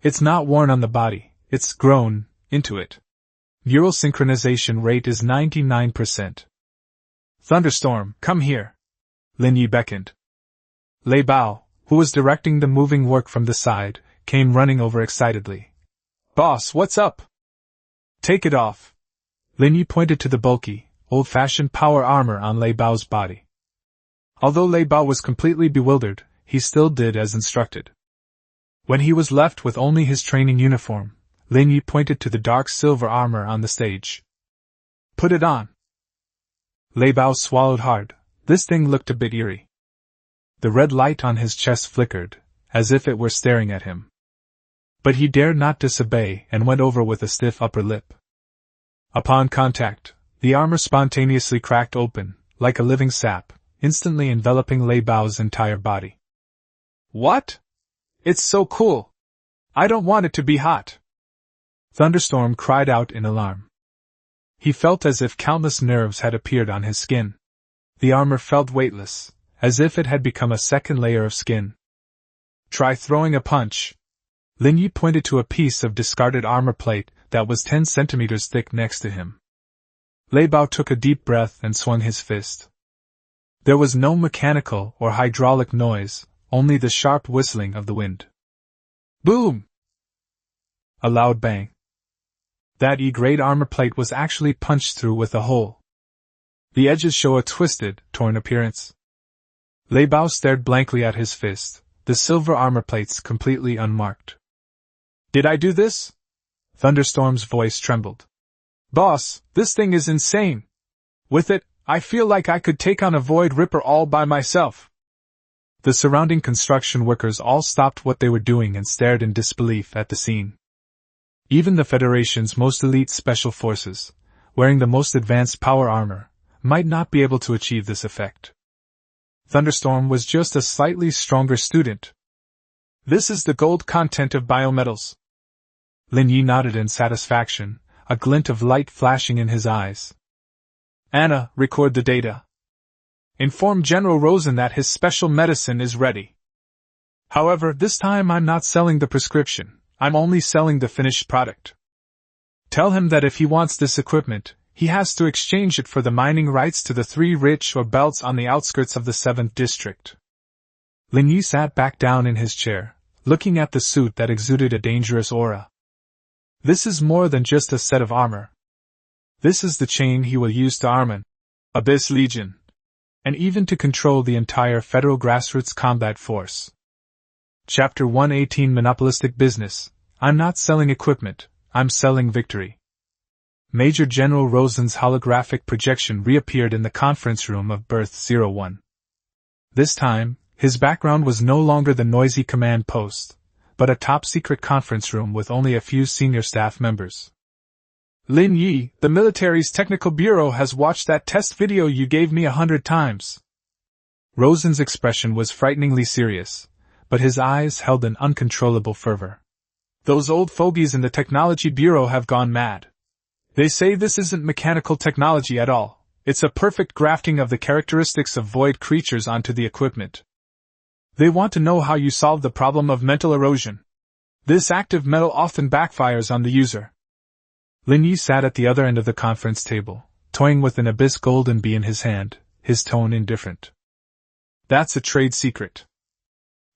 Speaker 1: It's not worn on the body, it's grown into it. Neural synchronization rate is 99%. Thunderstorm, come here. Lin Ye beckoned. Lei Bao, who was directing the moving work from the side, came running over excitedly. Boss, what's up? Take it off. Lin Ye pointed to the bulky, old-fashioned power armor on Lei Bao's body. Although Lei Bao was completely bewildered, he still did as instructed. When he was left with only his training uniform, Lin Ye pointed to the dark silver armor on the stage. Put it on. Lei Bao swallowed hard. This thing looked a bit eerie. The red light on his chest flickered, as if it were staring at him. But he dared not disobey and went over with a stiff upper lip. Upon contact, the armor spontaneously cracked open, like a living sap, instantly enveloping Lei Bao's entire body. What? It's so cool! I don't want it to be hot! Thunderstorm cried out in alarm. He felt as if countless nerves had appeared on his skin. The armor felt weightless, as if it had become a second layer of skin. Try throwing a punch. Lin Ye pointed to a piece of discarded armor plate that was 10 centimeters thick next to him. Lei Bao took a deep breath and swung his fist. There was no mechanical or hydraulic noise, only the sharp whistling of the wind. Boom! A loud bang. That E-grade armor plate was actually punched through with a hole. The edges show a twisted, torn appearance. Lei Bao stared blankly at his fist, the silver armor plates completely unmarked. Did I do this? Thunderstorm's voice trembled. Boss, this thing is insane. With it, I feel like I could take on a Void Ripper all by myself. The surrounding construction workers all stopped what they were doing and stared in disbelief at the scene. Even the Federation's most elite special forces, wearing the most advanced power armor, might not be able to achieve this effect. Thunderstorm was just a slightly stronger student. This is the gold content of biometals. Lin Ye nodded in satisfaction, a glint of light flashing in his eyes. Anna, record the data. Inform General Rosen that his special medicine is ready. However, this time I'm not selling the prescription. I'm only selling the finished product. Tell him that if he wants this equipment, he has to exchange it for the mining rights to the 3 rich or belts on the outskirts of the 7th district. Lin Ye sat back down in his chair, looking at the suit that exuded a dangerous aura. This is more than just a set of armor. This is the chain he will use to arm an Abyss Legion, and even to control the entire Federal Grassroots Combat Force. Chapter 118 Monopolistic Business. I'm not selling equipment, I'm selling victory. Major General Rosen's holographic projection reappeared in the conference room of Berth 01. This time, his background was no longer the noisy command post, but a top-secret conference room with only a few senior staff members. Lin Ye, the military's technical bureau, has watched that test video you gave me 100 times. Rosen's expression was frighteningly serious, but his eyes held an uncontrollable fervor. Those old fogies in the technology bureau have gone mad. They say this isn't mechanical technology at all, it's a perfect grafting of the characteristics of void creatures onto the equipment. They want to know how you solve the problem of mental erosion. This active metal often backfires on the user. Lin Ye sat at the other end of the conference table, toying with an abyss golden bee in his hand, his tone indifferent. That's a trade secret.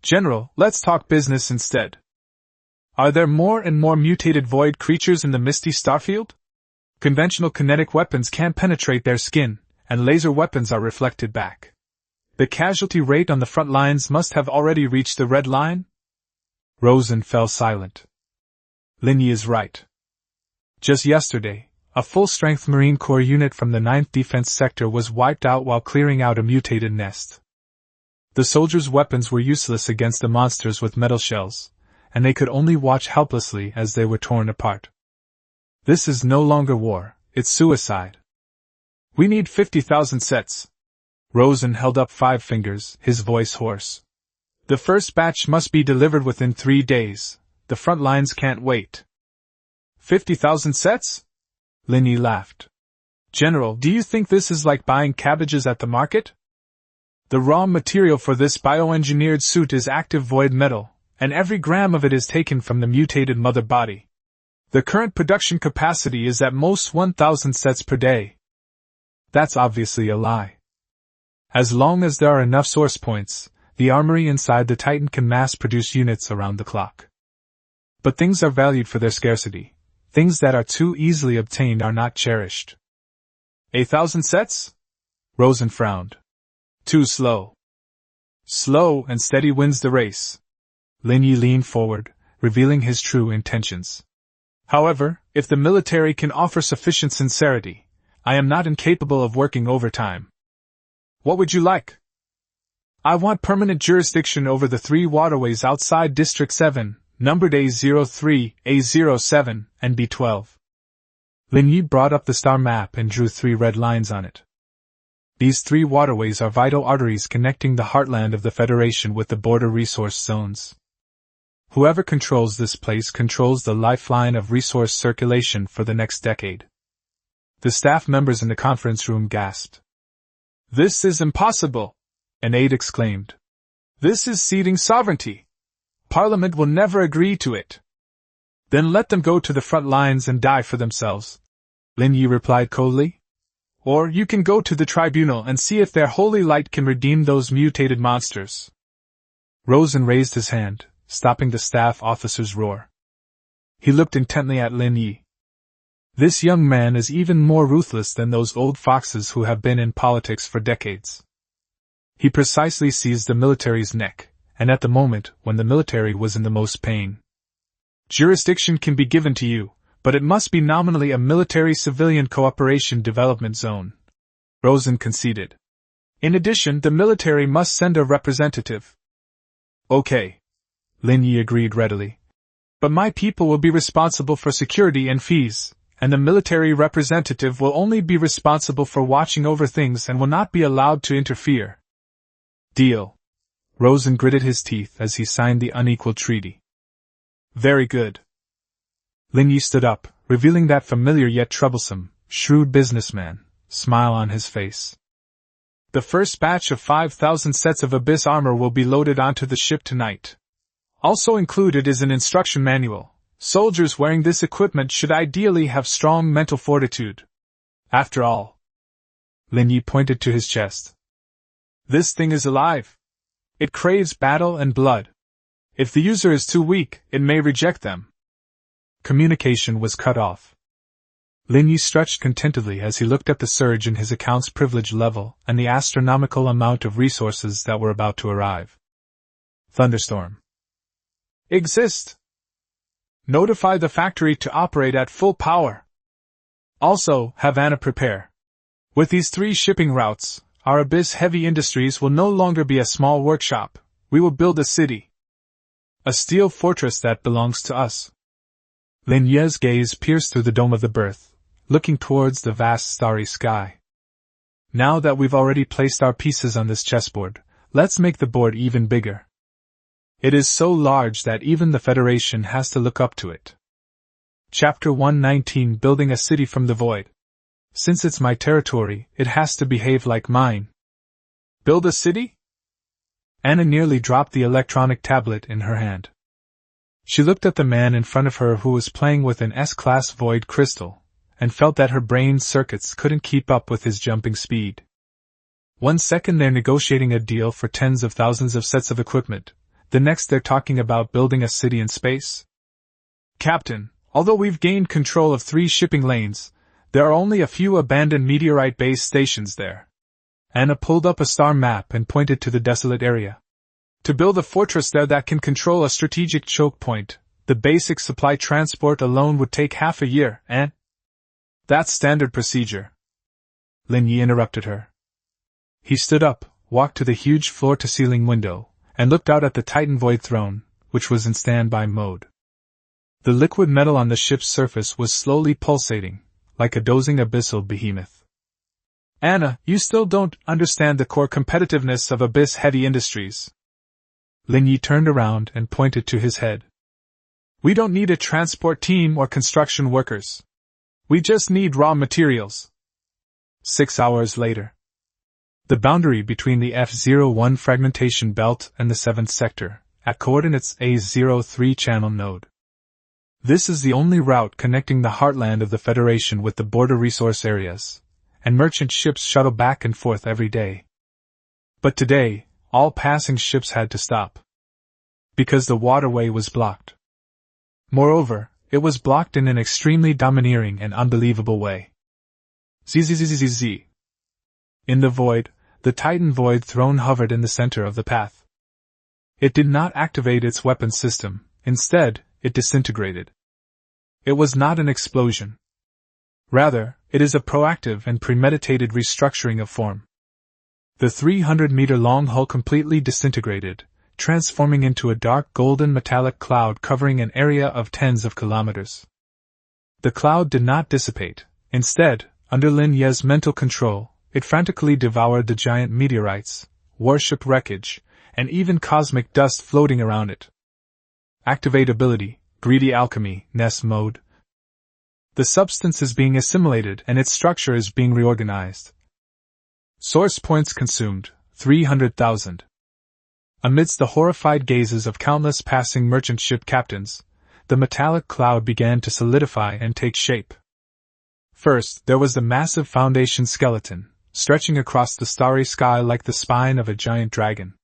Speaker 1: General, let's talk business instead. Are there more and more mutated void creatures in the misty starfield? Conventional kinetic weapons can't penetrate their skin, and laser weapons are reflected back. The casualty rate on the front lines must have already reached the red line? Rosen fell silent. Lin Ye is right. Just yesterday, a full-strength Marine Corps unit from the 9th Defense Sector was wiped out while clearing out a mutated nest. The soldiers' weapons were useless against the monsters with metal shells, and they could only watch helplessly as they were torn apart. This is no longer war, it's suicide. We need 50,000 sets. Rosen held up 5 fingers, his voice hoarse. The first batch must be delivered within 3 days. The front lines can't wait. 50,000 sets? Lin Ye laughed. General, do you think this is like buying cabbages at the market? The raw material for this bioengineered suit is active void metal, and every gram of it is taken from the mutated mother body. The current production capacity is at most 1,000 sets per day. That's obviously a lie. As long as there are enough source points, the armory inside the Titan can mass-produce units around the clock. But things are valued for their scarcity. Things that are too easily obtained are not cherished. 1,000 sets? Rosen frowned. Too slow. Slow and steady wins the race. Lin Ye leaned forward, revealing his true intentions. However, if the military can offer sufficient sincerity, I am not incapable of working overtime. What would you like? I want permanent jurisdiction over the 3 waterways outside District 7, numbered A03, A07, and B12. Lin Ye brought up the star map and drew 3 red lines on it. These 3 waterways are vital arteries connecting the heartland of the Federation with the border resource zones. Whoever controls this place controls the lifeline of resource circulation for the next decade. The staff members in the conference room gasped. This is impossible, an aide exclaimed. This is ceding sovereignty. Parliament will never agree to it. Then let them go to the front lines and die for themselves, Lin Ye replied coldly. Or you can go to the tribunal and see if their holy light can redeem those mutated monsters. Rosen raised his hand, stopping the staff officer's roar. He looked intently at Lin Ye. This young man is even more ruthless than those old foxes who have been in politics for decades. He precisely seized the military's neck, and at the moment when the military was in the most pain. Jurisdiction can be given to you, but it must be nominally a military-civilian cooperation development zone, Rosen conceded. In addition, the military must send a representative. Okay, Lin Ye agreed readily. But my people will be responsible for security and fees, and the military representative will only be responsible for watching over things and will not be allowed to interfere. Deal. Rosen gritted his teeth as he signed the unequal treaty. Very good. Lin Ye stood up, revealing that familiar yet troublesome, shrewd businessman, smile on his face. The first batch of 5,000 sets of Abyss armor will be loaded onto the ship tonight. Also included is an instruction manual. Soldiers wearing this equipment should ideally have strong mental fortitude. After all, Lin Ye pointed to his chest. This thing is alive. It craves battle and blood. If the user is too weak, it may reject them. Communication was cut off. Lin Ye stretched contentedly as he looked at the surge in his account's privilege level and the astronomical amount of resources that were about to arrive. Thunderstorm. Exist. Notify the factory to operate at full power. Also, have Anna prepare. With these 3 shipping routes, our Abyss Heavy Industries will no longer be a small workshop. We will build a city. A steel fortress that belongs to us. Lin Ye's gaze pierced through the dome of the berth, looking towards the vast starry sky. Now that we've already placed our pieces on this chessboard, let's make the board even bigger. It is so large that even the Federation has to look up to it. Chapter 119, Building a City from the Void. Since it's my territory, it has to behave like mine. Build a city? Anna nearly dropped the electronic tablet in her hand. She looked at the man in front of her who was playing with an S-class void crystal, and felt that her brain circuits couldn't keep up with his jumping speed. 1 second they're negotiating a deal for tens of thousands of sets of equipment, the next they're talking about building a city in space. Captain, although we've gained control of 3 shipping lanes, there are only a few abandoned meteorite base stations there. Anna pulled up a star map and pointed to the desolate area. To build a fortress there that can control a strategic choke point, the basic supply transport alone would take half a year, and... That's standard procedure. Lin Ye interrupted her. He stood up, walked to the huge floor-to-ceiling window, and looked out at the Titan Void Throne, which was in standby mode. The liquid metal on the ship's surface was slowly pulsating, like a dozing abyssal behemoth. Anna, you still don't understand the core competitiveness of Abyss Heavy Industries. Lin Ye turned around and pointed to his head. We don't need a transport team or construction workers. We just need raw materials. 6 hours later. The boundary between the F-01 fragmentation belt and the 7th sector, at coordinates A03 channel node. This is the only route connecting the heartland of the Federation with the border resource areas, and merchant ships shuttle back and forth every day. But today, all passing ships had to stop. Because the waterway was blocked. Moreover, it was blocked in an extremely domineering and unbelievable way. Zzzzzzz. In the void, the Titan Void Throne hovered in the center of the path. It did not activate its weapon system, instead, it disintegrated. It was not an explosion. Rather, it is a proactive and premeditated restructuring of form. The 300-meter-long hull completely disintegrated, transforming into a dark golden metallic cloud covering an area of tens of kilometers. The cloud did not dissipate. Instead, under Lin Ye's mental control, it frantically devoured the giant meteorites, warship wreckage, and even cosmic dust floating around it. Activate ability, greedy alchemy, Ness mode. The substance is being assimilated and its structure is being reorganized. Source points consumed, 300,000. Amidst the horrified gazes of countless passing merchant ship captains, the metallic cloud began to solidify and take shape. First, there was the massive foundation skeleton, stretching across the starry sky like the spine of a giant dragon.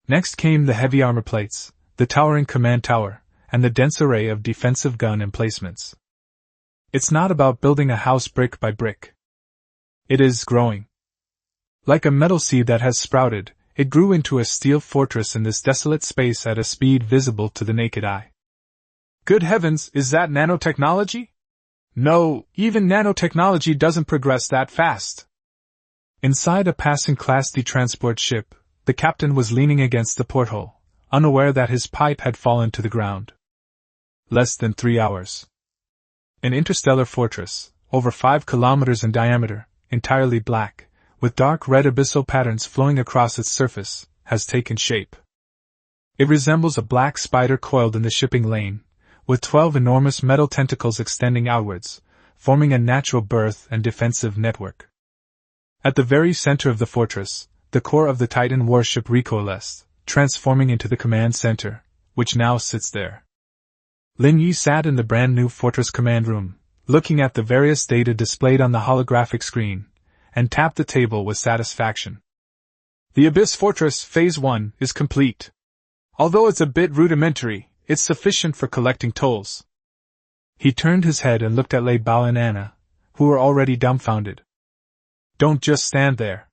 Speaker 1: Next came the heavy armor plates, the towering command tower, and the dense array of defensive gun emplacements. It's not about building a house brick by brick. It is growing. Like a metal seed that has sprouted, it grew into a steel fortress in this desolate space at a speed visible to the naked eye. Good heavens, is that nanotechnology? No, even nanotechnology doesn't progress that fast. Inside a passing Class D transport ship, the captain was leaning against the porthole, unaware that his pipe had fallen to the ground. Less than 3 hours. An interstellar fortress, over 5 kilometers in diameter, entirely black, with dark red abyssal patterns flowing across its surface, has taken shape. It resembles a black spider coiled in the shipping lane, with 12 enormous metal tentacles extending outwards, forming a natural berth and defensive network. At the very center of the fortress, the core of the Titan warship recoalesced, transforming into the command center, which now sits there. Lin Ye sat in the brand-new fortress command room, looking at the various data displayed on the holographic screen, and tapped the table with satisfaction. The Abyss Fortress Phase 1 is complete. Although it's a bit rudimentary, it's sufficient for collecting tolls. He turned his head and looked at Lei Bao and Anna, who were already dumbfounded. Don't just stand there.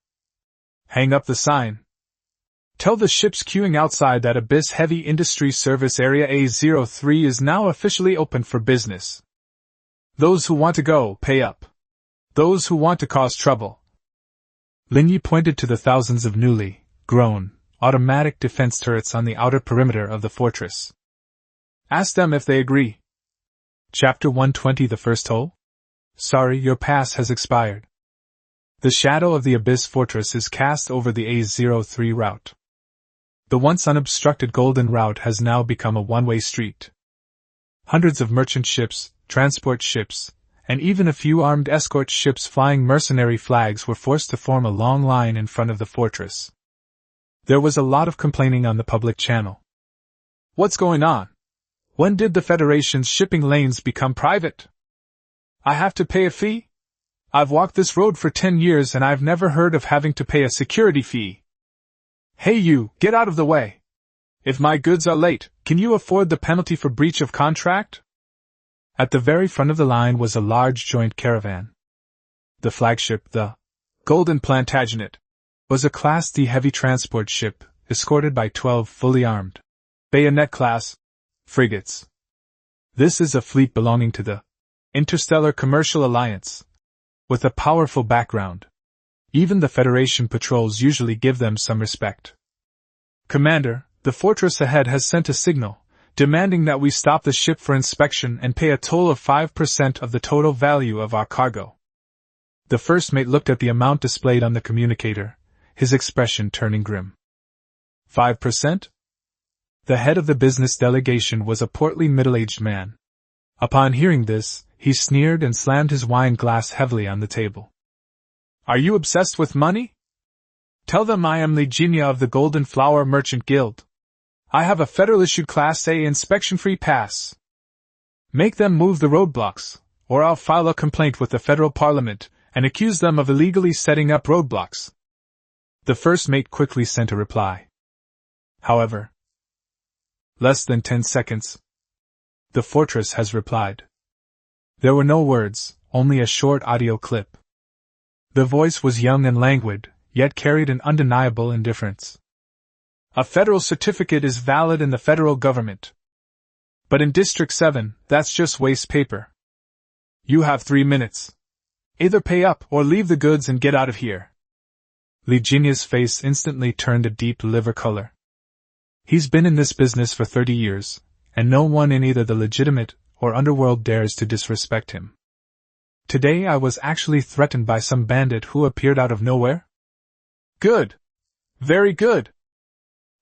Speaker 1: Hang up the sign. Tell the ships queuing outside that Abyss Heavy Industry Service Area A03 is now officially open for business. Those who want to go, pay up. Those who want to cause trouble. Lin Ye pointed to the thousands of newly grown automatic defense turrets on the outer perimeter of the fortress. Ask them if they agree. Chapter 120. The first hole? Sorry, your pass has expired. The shadow of the Abyss Fortress is cast over the A03 route. The once unobstructed golden route has now become a one-way street. Hundreds of merchant ships, transport ships, and even a few armed escort ships flying mercenary flags were forced to form a long line in front of the fortress. There was a lot of complaining on the public channel. What's going on? When did the Federation's shipping lanes become private? I have to pay a fee? I've walked this road for 10 years and I've never heard of having to pay a security fee. Hey you, get out of the way. If my goods are late, can you afford the penalty for breach of contract? At the very front of the line was a large joint caravan. The flagship, the Golden Plantagenet, was a Class D heavy transport ship, escorted by 12 fully armed bayonet-class frigates. This is a fleet belonging to the Interstellar Commercial Alliance, with a powerful background. Even the Federation patrols usually give them some respect. Commander, the fortress ahead has sent a signal, demanding that we stop the ship for inspection and pay a toll of 5% of the total value of our cargo. The first mate looked at the amount displayed on the communicator, his expression turning grim. 5%? The head of the business delegation was a portly middle-aged man. Upon hearing this, he sneered and slammed his wine glass heavily on the table. Are you obsessed with money? Tell them I am Lin Ye of the Golden Flower Merchant Guild. I have a federal-issued Class A inspection-free pass. Make them move the roadblocks, or I'll file a complaint with the federal parliament and accuse them of illegally setting up roadblocks. The first mate quickly sent a reply. However, less than 10 seconds. The fortress has replied. There were no words, only a short audio clip. The voice was young and languid, yet carried an undeniable indifference. A federal certificate is valid in the federal government. But in District 7, that's just waste paper. You have 3 minutes. Either pay up or leave the goods and get out of here. Lin Ye's face instantly turned a deep liver color. He's been in this business for 30 years, and no one in either the legitimate or underworld dares to disrespect him. Today I was actually threatened by some bandit who appeared out of nowhere? Good. Very good.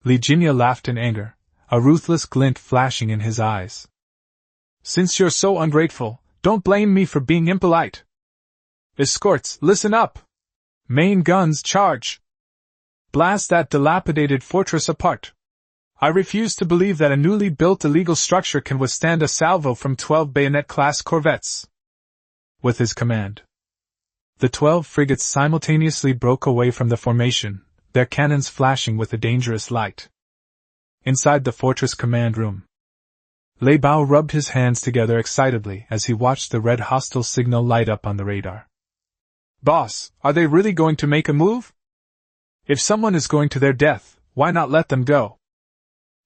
Speaker 1: Lin Ye laughed in anger, a ruthless glint flashing in his eyes. Since you're so ungrateful, don't blame me for being impolite. Escorts, listen up! Main guns, charge! Blast that dilapidated fortress apart! I refuse to believe that a newly built illegal structure can withstand a salvo from 12 bayonet-class corvettes. With his command, the 12 frigates simultaneously broke away from the formation, their cannons flashing with a dangerous light. Inside the fortress command room, Lei Bao rubbed his hands together excitedly as he watched the red hostile signal light up on the radar. Boss, are they really going to make a move? If someone is going to their death, why not let them go?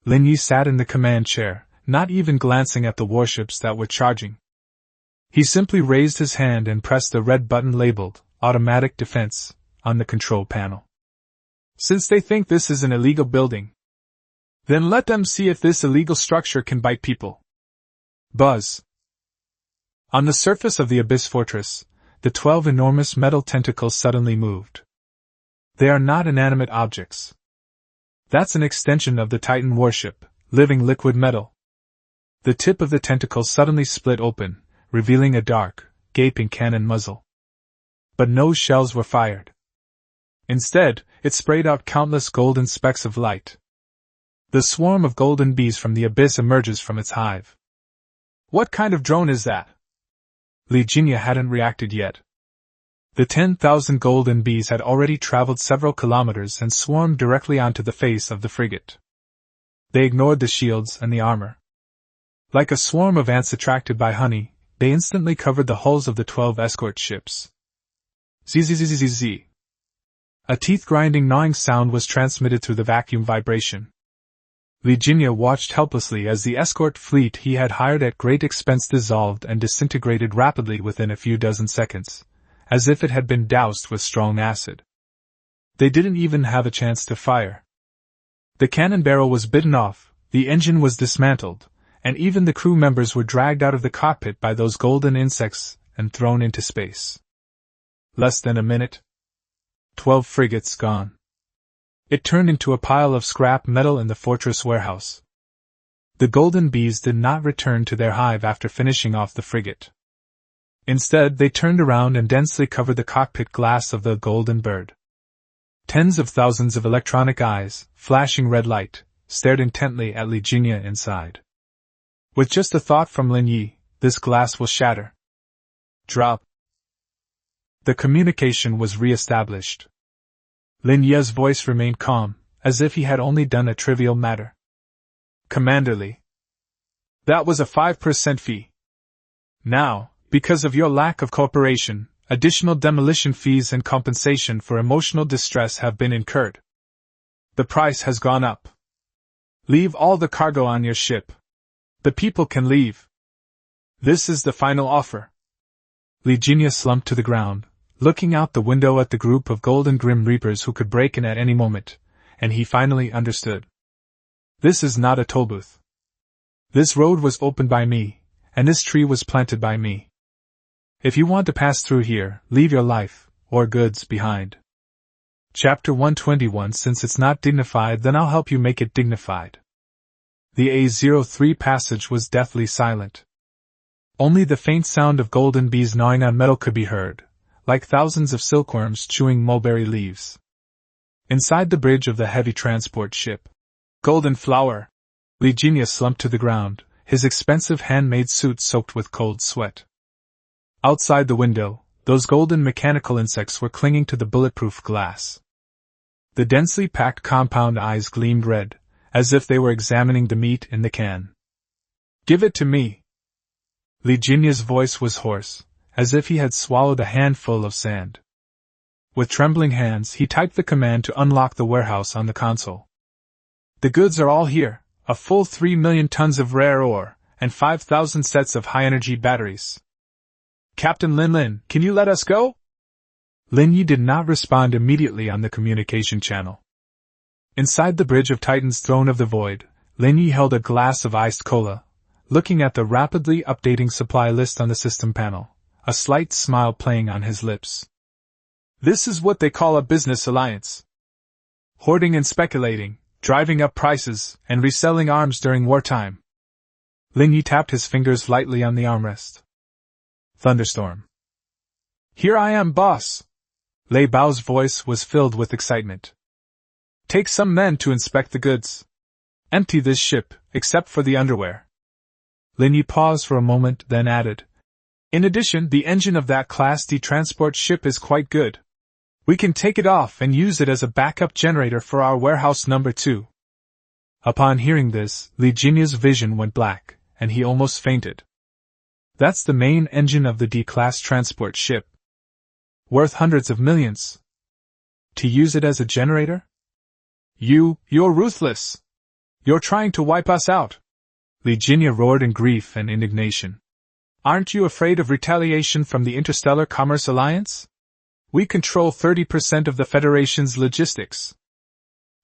Speaker 1: Lin Ye sat in the command chair, not even glancing at the warships that were charging. He simply raised his hand and pressed the red button labeled Automatic Defense on the control panel. Since they think this is an illegal building, then let them see if this illegal structure can bite people. Buzz. On the surface of the Abyss Fortress, the 12 enormous metal tentacles suddenly moved. They are not inanimate objects. That's an extension of the Titan warship, living liquid metal. The tip of the tentacle suddenly split open, revealing a dark, gaping cannon muzzle. But no shells were fired. Instead, it sprayed out countless golden specks of light. The swarm of golden bees from the abyss emerges from its hive. What kind of drone is that? Lin Ye hadn't reacted yet. The 10,000 golden bees had already traveled several kilometers and swarmed directly onto the face of the frigate. They ignored the shields and the armor. Like a swarm of ants attracted by honey, they instantly covered the hulls of the 12 escort ships. Zzzzzzz. A teeth-grinding gnawing sound was transmitted through the vacuum vibration. Lin Ye watched helplessly as the escort fleet he had hired at great expense dissolved and disintegrated rapidly within a few dozen seconds, as if it had been doused with strong acid. They didn't even have a chance to fire. The cannon barrel was bitten off, the engine was dismantled, and even the crew members were dragged out of the cockpit by those golden insects and thrown into space. Less than a minute. 12 frigates gone. It turned into a pile of scrap metal in the fortress warehouse. The golden bees did not return to their hive after finishing off the frigate. Instead, they turned around and densely covered the cockpit glass of the golden bird. Tens of thousands of electronic eyes, flashing red light, stared intently at Lin Ye inside. With just a thought from Lin Ye, this glass will shatter. Drop. The communication was re-established. Lin Ye's voice remained calm, as if he had only done a trivial matter. Commander Li. That was a 5% fee. Now, because of your lack of cooperation, additional demolition fees and compensation for emotional distress have been incurred. The price has gone up. Leave all the cargo on your ship. The people can leave. This is the final offer. Lin Ye slumped to the ground, looking out the window at the group of golden grim reapers who could break in at any moment, and he finally understood. This is not a tollbooth. This road was opened by me, and this tree was planted by me. If you want to pass through here, leave your life, or goods, behind. Chapter 121. Since it's not dignified, then I'll help you make it dignified. The A03 passage was deathly silent. Only the faint sound of golden bees gnawing on metal could be heard, like thousands of silkworms chewing mulberry leaves. Inside the bridge of the heavy transport ship, Golden Flower, Lin Ye slumped to the ground, his expensive handmade suit soaked with cold sweat. Outside the window, those golden mechanical insects were clinging to the bulletproof glass. The densely packed compound eyes gleamed red, as if they were examining the meat in the can. Give it to me. Lin Ye's voice was hoarse, as if he had swallowed a handful of sand. With trembling hands, he typed the command to unlock the warehouse on the console. The goods are all here, a full 3 million tons of rare ore, and 5,000 sets of high-energy batteries. Captain Lin, can you let us go? Lin Ye did not respond immediately on the communication channel. Inside the bridge of Titan's Throne of the Void, Lin Ye held a glass of iced cola, looking at the rapidly updating supply list on the system panel, a slight smile playing on his lips. This is what they call a business alliance. Hoarding and speculating, driving up prices, and reselling arms during wartime. Lin Ye tapped his fingers lightly on the armrest. Thunderstorm. Here I am, boss. Lei Bao's voice was filled with excitement. Take some men to inspect the goods. Empty this ship, except for the underwear. Lin Ye paused for a moment, then added, in addition, the engine of that Class D transport ship is quite good. We can take it off and use it as a backup generator for our warehouse number 2. Upon hearing this, Lin Ye's vision went black, and he almost fainted. That's the main engine of the D-class transport ship. Worth hundreds of millions. To use it as a generator? You're ruthless. You're trying to wipe us out. Lin Ye roared in grief and indignation. Aren't you afraid of retaliation from the Interstellar Commerce Alliance? We control 30% of the Federation's logistics.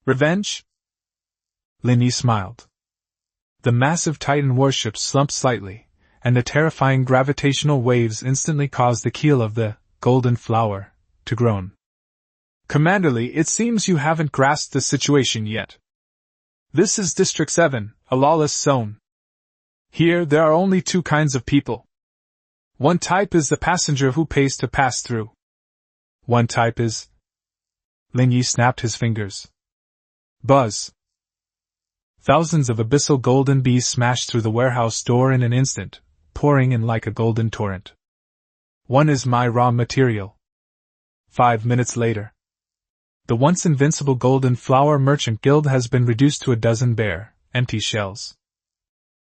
Speaker 1: Revenge? Lin Ye smiled. The massive Titan warship slumped slightly, and the terrifying gravitational waves instantly caused the keel of the Golden Flower to groan. Commander Li, it seems you haven't grasped the situation yet. This is District 7, a lawless zone. Here, there are only 2 kinds of people. One type is the passenger who pays to pass through. One type is... Lin Ye snapped his fingers. Buzz. Thousands of abyssal golden bees smashed through the warehouse door in an instant, pouring in like a golden torrent. One is my raw material. 5 minutes later. The once invincible Golden Flower Merchant Guild has been reduced to a dozen bare, empty shells.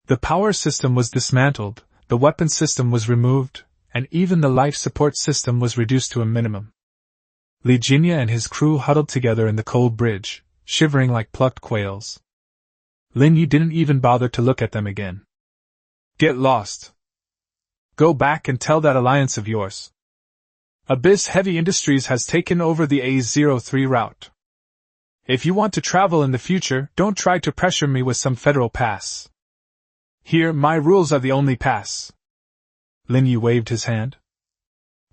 Speaker 1: The power system was dismantled, the weapon system was removed, and even the life support system was reduced to a minimum. Lin Ye and his crew huddled together in the cold bridge, shivering like plucked quails. Lin Ye didn't even bother to look at them again. Get lost. Go back and tell that alliance of yours. Abyss Heavy Industries has taken over the A03 route. If you want to travel in the future, don't try to pressure me with some federal pass. Here, my rules are the only pass. Lin Ye waved his hand.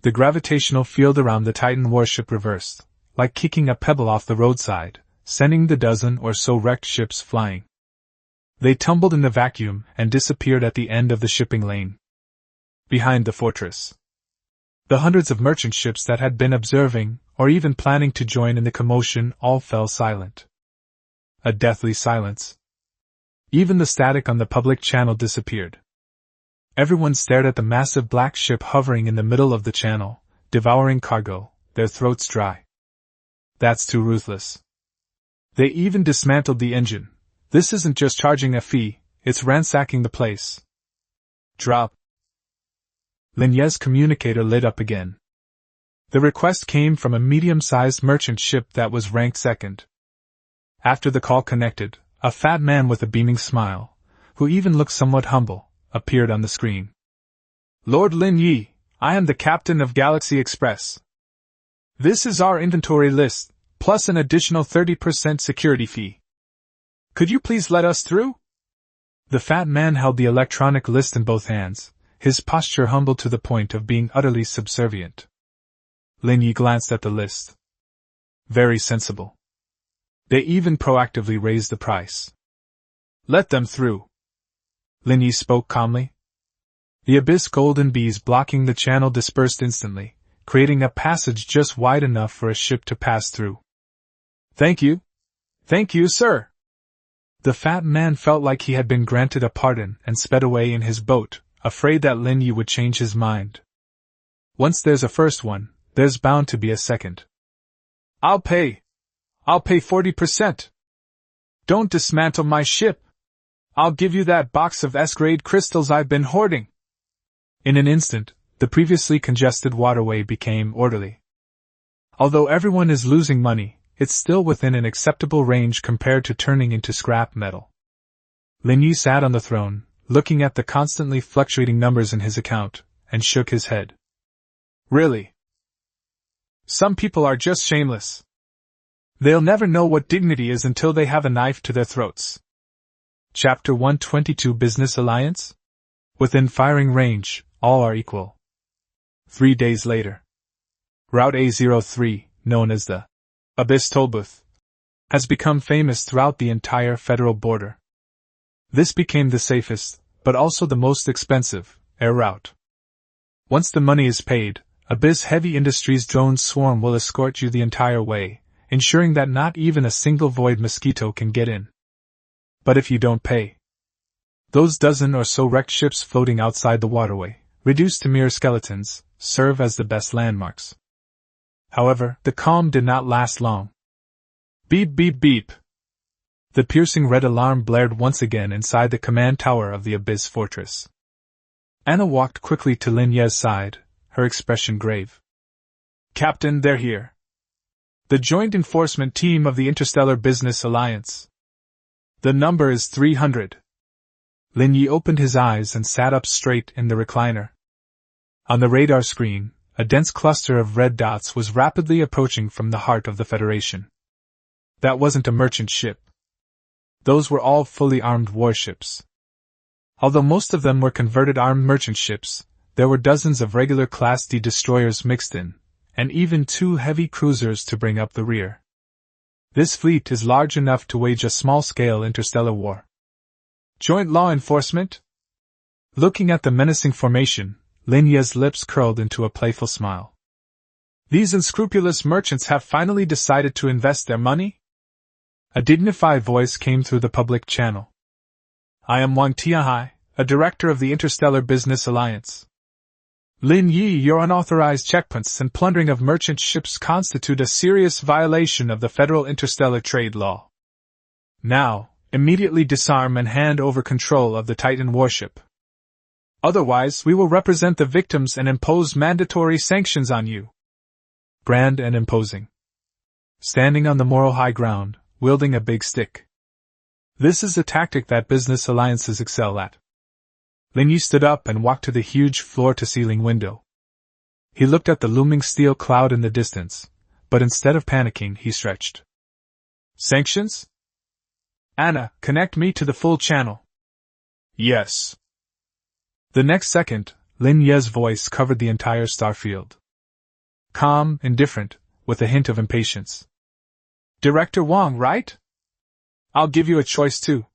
Speaker 1: The gravitational field around the Titan warship reversed, like kicking a pebble off the roadside, sending the dozen or so wrecked ships flying. They tumbled in the vacuum and disappeared at the end of the shipping lane. Behind the fortress, the hundreds of merchant ships that had been observing, or even planning to join in the commotion, all fell silent. A deathly silence. Even the static on the public channel disappeared. Everyone stared at the massive black ship hovering in the middle of the channel, devouring cargo, their throats dry. That's too ruthless. They even dismantled the engine. This isn't just charging a fee, it's ransacking the place. Drop. Lin Ye's communicator lit up again. The request came from a medium-sized merchant ship that was ranked second. After the call connected, a fat man with a beaming smile, who even looked somewhat humble, appeared on the screen. Lord Lin Ye, I am the captain of Galaxy Express. This is our inventory list, plus an additional 30% security fee. Could you please let us through? The fat man held the electronic list in both hands, his posture humble to the point of being utterly subservient. Lin Ye glanced at the list. Very sensible. They even proactively raised the price. Let them through. Lin Ye spoke calmly. The abyss golden bees blocking the channel dispersed instantly, creating a passage just wide enough for a ship to pass through. Thank you. Thank you, sir. The fat man felt like he had been granted a pardon and sped away in his boat, afraid that Lin Ye would change his mind. Once there's a first one, there's bound to be a second. I'll pay 40%. Don't dismantle my ship. I'll give you that box of S-grade crystals I've been hoarding. In an instant, the previously congested waterway became orderly. Although everyone is losing money, it's still within an acceptable range compared to turning into scrap metal. Lin Ye sat on the throne, looking at the constantly fluctuating numbers in his account, and shook his head. Really? Some people are just shameless. They'll never know what dignity is until they have a knife to their throats. Chapter 122 Business Alliance? Within firing range, all are equal. 3 days later. Route A03, known as the Abyss Tollbooth, has become famous throughout the entire federal border. This became the safest, but also the most expensive, air route. Once the money is paid, Abyss Heavy Industries' drone swarm will escort you the entire way, ensuring that not even a single void mosquito can get in. But if you don't pay, those dozen or so wrecked ships floating outside the waterway, reduced to mere skeletons, serve as the best landmarks. However, the calm did not last long. Beep beep beep. The piercing red alarm blared once again inside the command tower of the Abyss Fortress. Anna walked quickly to Lin Ye's side, her expression grave. Captain, they're here. The Joint Enforcement Team of the Interstellar Business Alliance. The number is 300. Lin Ye opened his eyes and sat up straight in the recliner. On the radar screen, a dense cluster of red dots was rapidly approaching from the heart of the Federation. That wasn't a merchant ship. Those were all fully armed warships. Although most of them were converted armed merchant ships, there were dozens of regular Class D destroyers mixed in, and even 2 heavy cruisers to bring up the rear. This fleet is large enough to wage a small-scale interstellar war. Joint law enforcement? Looking at the menacing formation, Lin Ye's lips curled into a playful smile. These unscrupulous merchants have finally decided to invest their money? A dignified voice came through the public channel. I am Wang Tianhai, a director of the Interstellar Business Alliance. Lin Ye, your unauthorized checkpoints and plundering of merchant ships constitute a serious violation of the federal interstellar trade law. Now, immediately disarm and hand over control of the Titan warship. Otherwise, we will represent the victims and impose mandatory sanctions on you. Grand and imposing. Standing on the moral high ground, wielding a big stick. This is a tactic that business alliances excel at. Lin Ye stood up and walked to the huge floor-to-ceiling window. He looked at the looming steel cloud in the distance, but instead of panicking, he stretched. Sanctions? Anna, connect me to the full channel. Yes. The next second, Lin Ye's voice covered the entire starfield. Calm, indifferent, with a hint of impatience. Director Wang, right? I'll give you a choice too.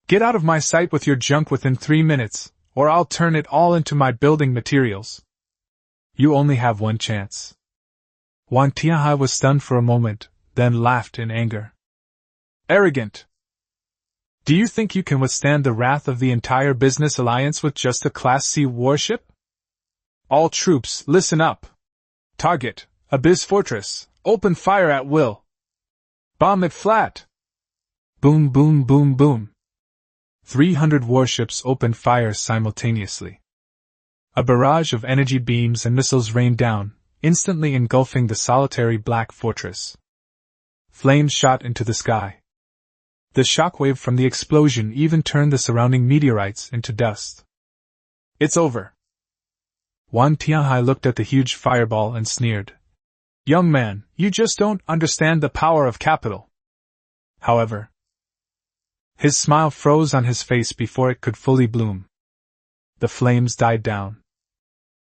Speaker 1: Get out of my sight with your junk within 3 minutes, or I'll turn it all into my building materials. You only have one chance. Wang Tianhai was stunned for a moment, then laughed in anger. Arrogant! Do you think you can withstand the wrath of the entire business alliance with just a Class C warship? All troops, listen up. Target, Abyss Fortress, open fire at will. Bomb it flat. Boom, boom, boom, boom. 300 warships opened fire simultaneously. A barrage of energy beams and missiles rained down, instantly engulfing the solitary black fortress. Flames shot into the sky. The shockwave from the explosion even turned the surrounding meteorites into dust. It's over. Wang Tianhai looked at the huge fireball and sneered. Young man, you just don't understand the power of capital. However, his smile froze on his face before it could fully bloom. The flames died down.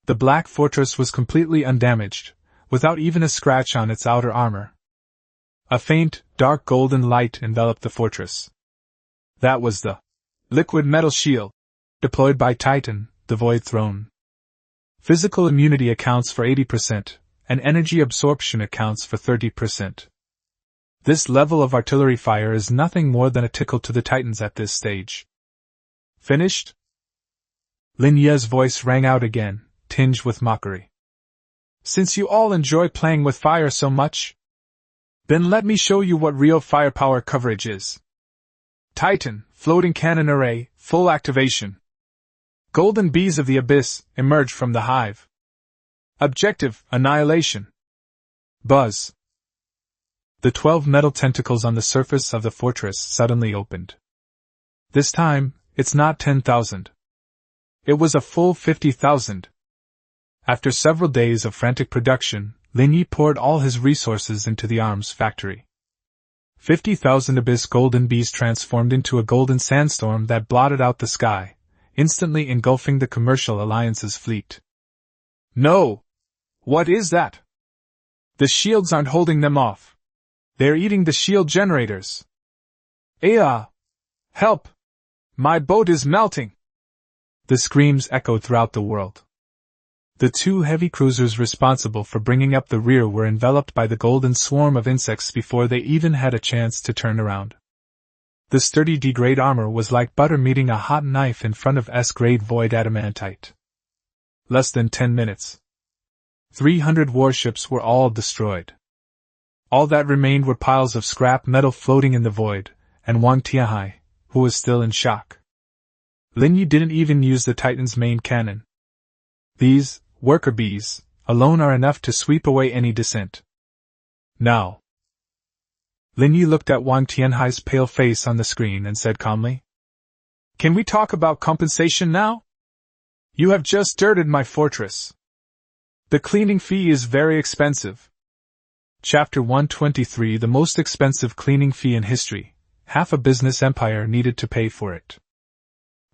Speaker 1: The black fortress was completely undamaged, without even a scratch on its outer armor. A faint, dark golden light enveloped the fortress. That was the liquid metal shield, deployed by Titan, the Void Throne. Physical immunity accounts for 80%, and energy absorption accounts for 30%. This level of artillery fire is nothing more than a tickle to the Titans at this stage. Finished? Lin Ye's voice rang out again, tinged with mockery. Since you all enjoy playing with fire so much, then let me show you what real firepower coverage is. Titan, floating cannon array, full activation. Golden bees of the abyss emerge from the hive. Objective, annihilation. Buzz. The 12 metal tentacles on the surface of the fortress suddenly opened. This time, it's not 10,000. It was a full 50,000. After several days of frantic production, Lin Ye poured all his resources into the arms factory. 50,000 abyss golden bees transformed into a golden sandstorm that blotted out the sky, instantly engulfing the commercial alliance's fleet. No! What is that? The shields aren't holding them off. They're eating the shield generators. Aya! Help! My boat is melting! The screams echoed throughout the world. The 2 heavy cruisers responsible for bringing up the rear were enveloped by the golden swarm of insects before they even had a chance to turn around. The sturdy D-grade armor was like butter meeting a hot knife in front of S-grade void adamantite. Less than 10 minutes. 300 warships were all destroyed. All that remained were piles of scrap metal floating in the void, and Wang Tianhai, who was still in shock. Lin Ye didn't even use the Titan's main cannon. These, worker bees, alone are enough to sweep away any dissent. Now. Lin Ye looked at Wang Tianhai's pale face on the screen and said calmly, Can we talk about compensation now? You have just dirted my fortress. The cleaning fee is very expensive. Chapter 123 The most expensive cleaning fee in history. Half a business empire needed to pay for it.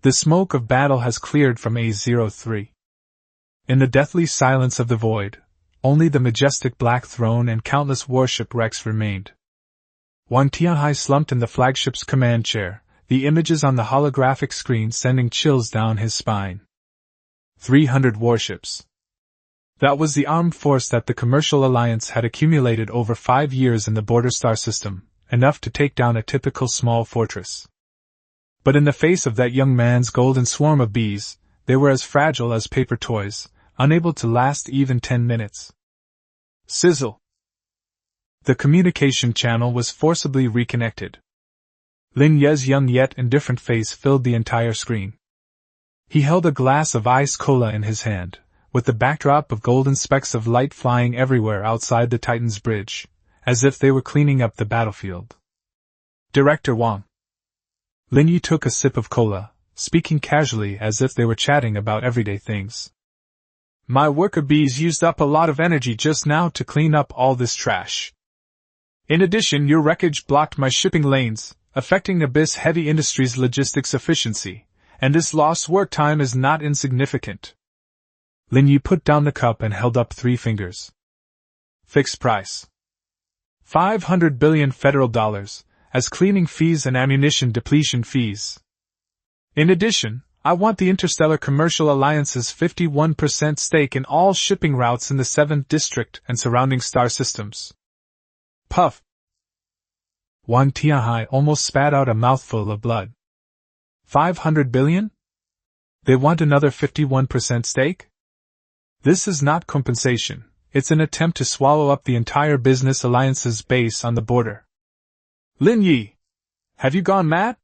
Speaker 1: The smoke of battle has cleared from A03. In the deathly silence of the void, only the majestic black throne and countless warship wrecks remained. Wang Tianhai slumped in the flagship's command chair, the images on the holographic screen sending chills down his spine. 300 warships. That was the armed force that the commercial alliance had accumulated over 5 years in the border star system, enough to take down a typical small fortress. But in the face of that young man's golden swarm of bees, they were as fragile as paper toys, unable to last even 10 minutes. Sizzle. The communication channel was forcibly reconnected. Lin Ye's young yet indifferent face filled the entire screen. He held a glass of ice cola in his hand, with the backdrop of golden specks of light flying everywhere outside the Titan's bridge, as if they were cleaning up the battlefield. Director Wang. Lin Ye took a sip of cola, speaking casually as if they were chatting about everyday things. My worker bees used up a lot of energy just now to clean up all this trash. In addition, your wreckage blocked my shipping lanes, affecting Abyss Heavy Industries' logistics efficiency, and this lost work time is not insignificant. Lin Ye put down the cup and held up 3 fingers. Fixed price. 500 billion federal dollars, as cleaning fees and ammunition depletion fees. In addition, I want the Interstellar Commercial Alliance's 51% stake in all shipping routes in the 7th District and surrounding star systems. Puff. Wang Tianhai almost spat out a mouthful of blood. 500 billion? They want another 51% stake? This is not compensation, it's an attempt to swallow up the entire business alliance's base on the border. Lin Ye! Have you gone mad?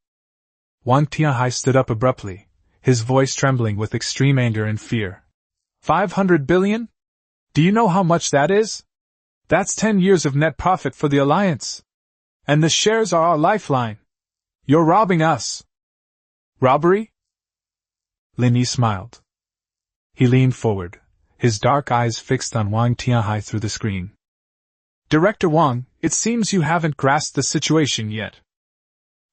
Speaker 1: Wang Tianhai stood up abruptly, his voice trembling with extreme anger and fear. 500 billion? Do you know how much that is? That's 10 years of net profit for the alliance. And the shares are our lifeline. You're robbing us. Robbery? Lin Ye smiled. He leaned forward, his dark eyes fixed on Wang Tianhai through the screen. Director Wang, it seems you haven't grasped the situation yet.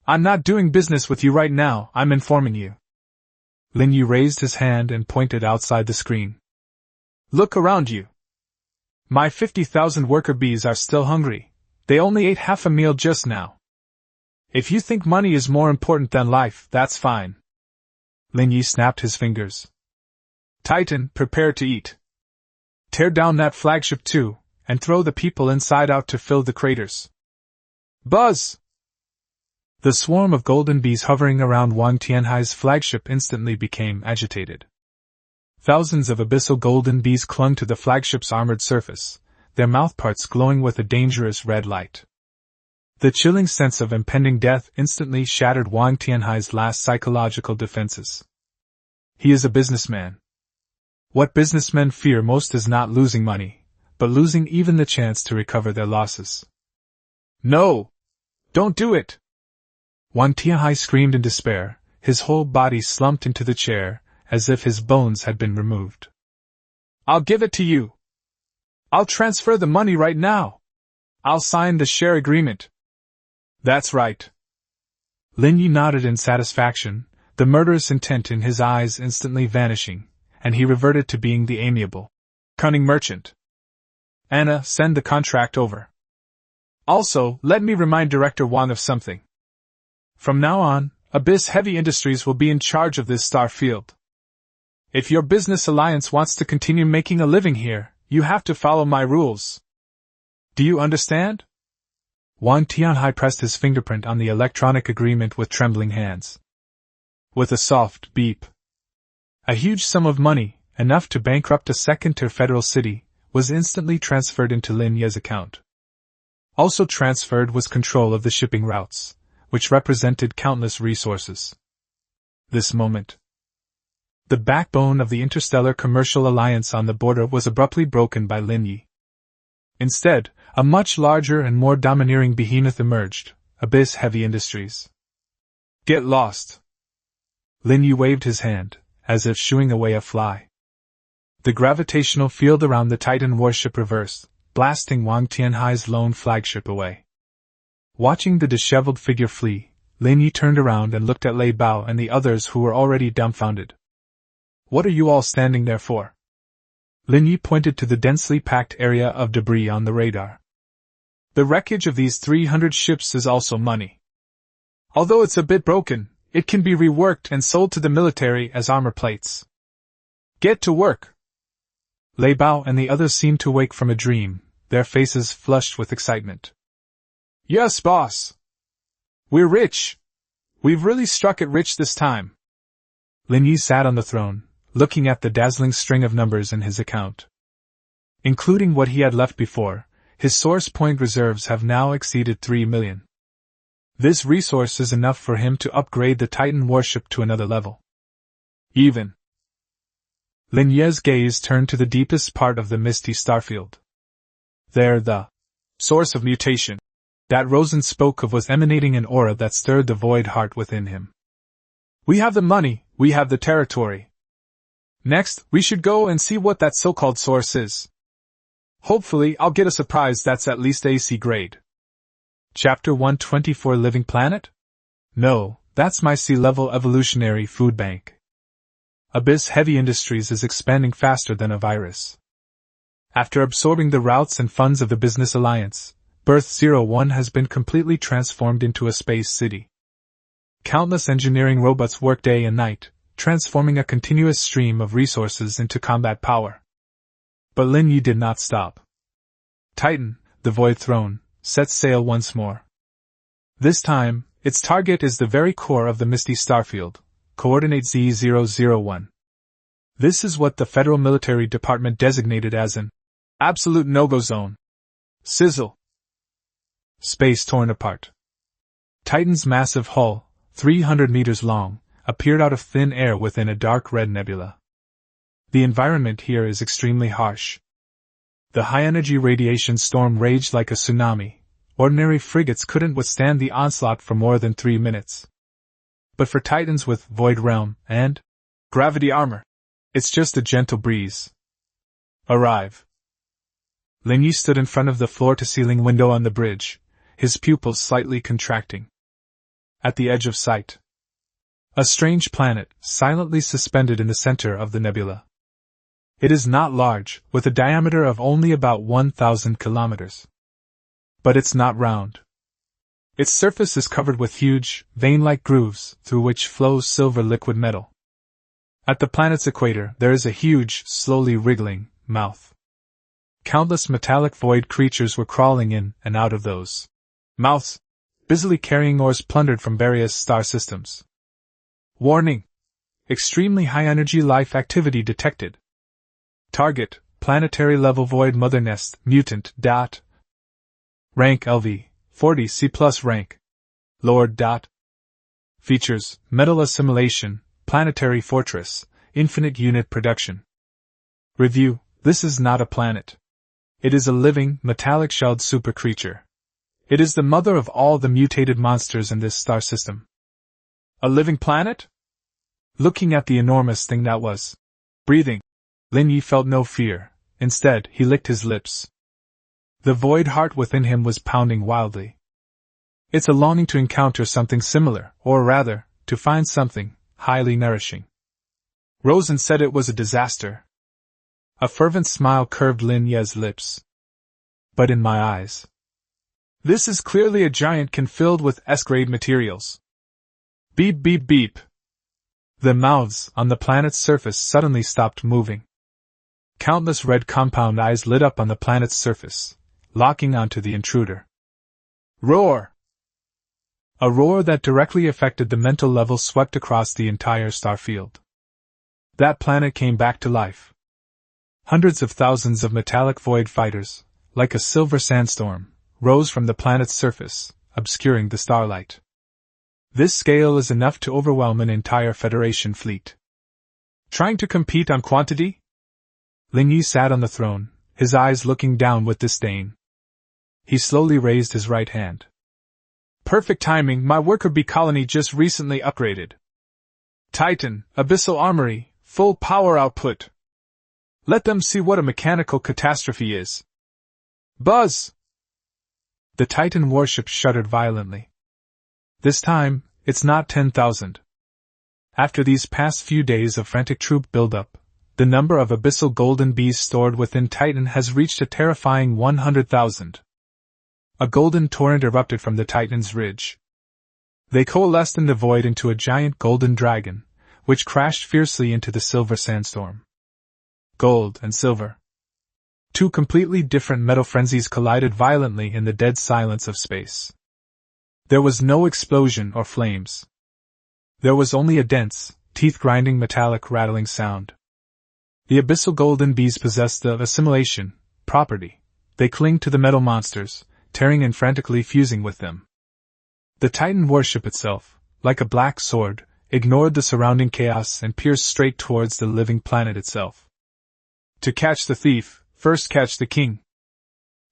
Speaker 1: I'm not doing business with you right now, I'm informing you. Lin Ye raised his hand and pointed outside the screen. Look around you. My 50,000 worker bees are still hungry. They only ate half a meal just now. If you think money is more important than life, that's fine. Lin Ye snapped his fingers. Titan, prepare to eat. Tear down that flagship too, and throw the people inside out to fill the craters. Buzz! The swarm of golden bees hovering around Wang Tianhai's flagship instantly became agitated. Thousands of abyssal golden bees clung to the flagship's armored surface, their mouthparts glowing with a dangerous red light. The chilling sense of impending death instantly shattered Wang Tianhai's last psychological defenses. He is a businessman. What businessmen fear most is not losing money, but losing even the chance to recover their losses. No! Don't do it! Wang Tianhai screamed in despair, his whole body slumped into the chair, as if his bones had been removed. I'll give it to you. I'll transfer the money right now. I'll sign the share agreement. That's right. Lin Ye nodded in satisfaction, the murderous intent in his eyes instantly vanishing, and he reverted to being the amiable, cunning merchant. Anna, send the contract over. Also, let me remind Director Wang of something. From now on, Abyss Heavy Industries will be in charge of this star field. If your business alliance wants to continue making a living here, you have to follow my rules. Do you understand? Wang Tianhai pressed his fingerprint on the electronic agreement with trembling hands. With a soft beep, a huge sum of money, enough to bankrupt a second-tier federal city, was instantly transferred into Lin Ye's account. Also transferred was control of the shipping routes, which represented countless resources. This moment, the backbone of the Interstellar Commercial Alliance on the border was abruptly broken by Lin Ye. Instead, a much larger and more domineering behemoth emerged, Abyss Heavy Industries. Get lost! Lin Ye waved his hand, as if shooing away a fly. The gravitational field around the Titan warship reversed, blasting Wang Tianhai's lone flagship away. Watching the disheveled figure flee, Lin Ye turned around and looked at Lei Bao and the others who were already dumbfounded. What are you all standing there for? Lin Ye pointed to the densely packed area of debris on the radar. The wreckage of these 300 ships is also money. Although it's a bit broken, it can be reworked and sold to the military as armor plates. Get to work! Lei Bao and the others seemed to wake from a dream, their faces flushed with excitement. Yes, boss! We're rich! We've really struck it rich this time. Lin Ye sat on the throne, looking at the dazzling string of numbers in his account. Including what he had left before, his source point reserves have now exceeded 3 million. This resource is enough for him to upgrade the Titan warship to another level. Even. Lin Ye's gaze turned to the deepest part of the misty starfield. There the source of mutation That Rosen spoke of was emanating an aura that stirred the void heart within him. We have the money, we have the territory. Next, we should go and see what that so-called source is. Hopefully, I'll get a surprise that's at least AC grade. Chapter 124 Living Planet? No, that's my sea-level evolutionary food bank. Abyss Heavy Industries is expanding faster than a virus. After absorbing the routes and funds of the Business Alliance, Berth 01 has been completely transformed into a space city. Countless engineering robots work day and night, transforming a continuous stream of resources into combat power. But Lin Ye did not stop. Titan, the Void Throne, sets sail once more. This time, its target is the very core of the misty starfield, coordinate Z001. This is what the Federal Military Department designated as an absolute no-go zone. Sizzle. Space torn apart. Titan's massive hull, 300 meters long, appeared out of thin air within a dark red nebula. The environment here is extremely harsh. The high-energy radiation storm raged like a tsunami. Ordinary frigates couldn't withstand the onslaught for more than 3 minutes. But for Titans with Void Realm and gravity armor, it's just a gentle breeze. Arrive. Lin Ye stood in front of the floor-to-ceiling window on the bridge, his pupils slightly contracting. At the edge of sight, a strange planet, silently suspended in the center of the nebula. It is not large, with a diameter of only about 1,000 kilometers. But it's not round. Its surface is covered with huge, vein-like grooves, through which flows silver liquid metal. At the planet's equator, there is a huge, slowly wriggling mouth. Countless metallic void creatures were crawling in and out of those mouths, busily carrying ores plundered from various star systems. Warning! Extremely high-energy life activity detected. Target, planetary-level void mother nest, mutant, dot. Rank LV, 40 C+ rank. Lord dot. Features, metal assimilation, planetary fortress, infinite unit production. Review, this is not a planet. It is a living, metallic-shelled supercreature. It is the mother of all the mutated monsters in this star system. A living planet? Looking at the enormous thing that was breathing, Lin Ye felt no fear. Instead, he licked his lips. The void heart within him was pounding wildly. It's a longing to encounter something similar, or rather, to find something highly nourishing. Rosen said it was a disaster. A fervent smile curved Lin Ye's lips. But in my eyes, this is clearly a giant can filled with S-grade materials. Beep beep beep. The mouths on the planet's surface suddenly stopped moving. Countless red compound eyes lit up on the planet's surface, locking onto the intruder. Roar! A roar that directly affected the mental level swept across the entire starfield. That planet came back to life. Hundreds of thousands of metallic void fighters, like a silver sandstorm, rose from the planet's surface, obscuring the starlight. This scale is enough to overwhelm an entire Federation fleet. Trying to compete on quantity? Lin Ye sat on the throne, his eyes looking down with disdain. He slowly raised his right hand. Perfect timing, my worker bee colony just recently upgraded. Titan, Abyssal Armory, full power output. Let them see what a mechanical catastrophe is. Buzz! The Titan warship shuddered violently. This time, it's not 10,000. After these past few days of frantic troop buildup, the number of abyssal golden bees stored within Titan has reached a terrifying 100,000. A golden torrent erupted from the Titan's ridge. They coalesced in the void into a giant golden dragon, which crashed fiercely into the silver sandstorm. Gold and silver. Two completely different metal frenzies collided violently in the dead silence of space. There was no explosion or flames. There was only a dense, teeth-grinding metallic rattling sound. The abyssal golden bees possess the assimilation property. They cling to the metal monsters, tearing and frantically fusing with them. The Titan warship itself, like a black sword, ignored the surrounding chaos and pierced straight towards the living planet itself. To catch the thief, first catch the king.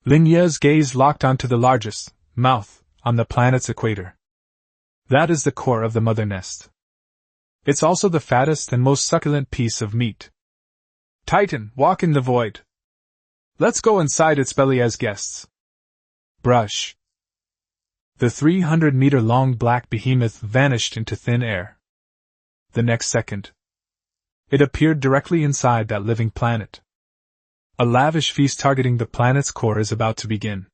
Speaker 1: Lin Ye's gaze locked onto the largest, mouth, on the planet's equator. That is the core of the mother nest. It's also the fattest and most succulent piece of meat. Titan, walk in the void. Let's go inside its belly as guests. Brush. The 300-meter-long black behemoth vanished into thin air. The next second, it appeared directly inside that living planet. A lavish feast targeting the planet's core is about to begin.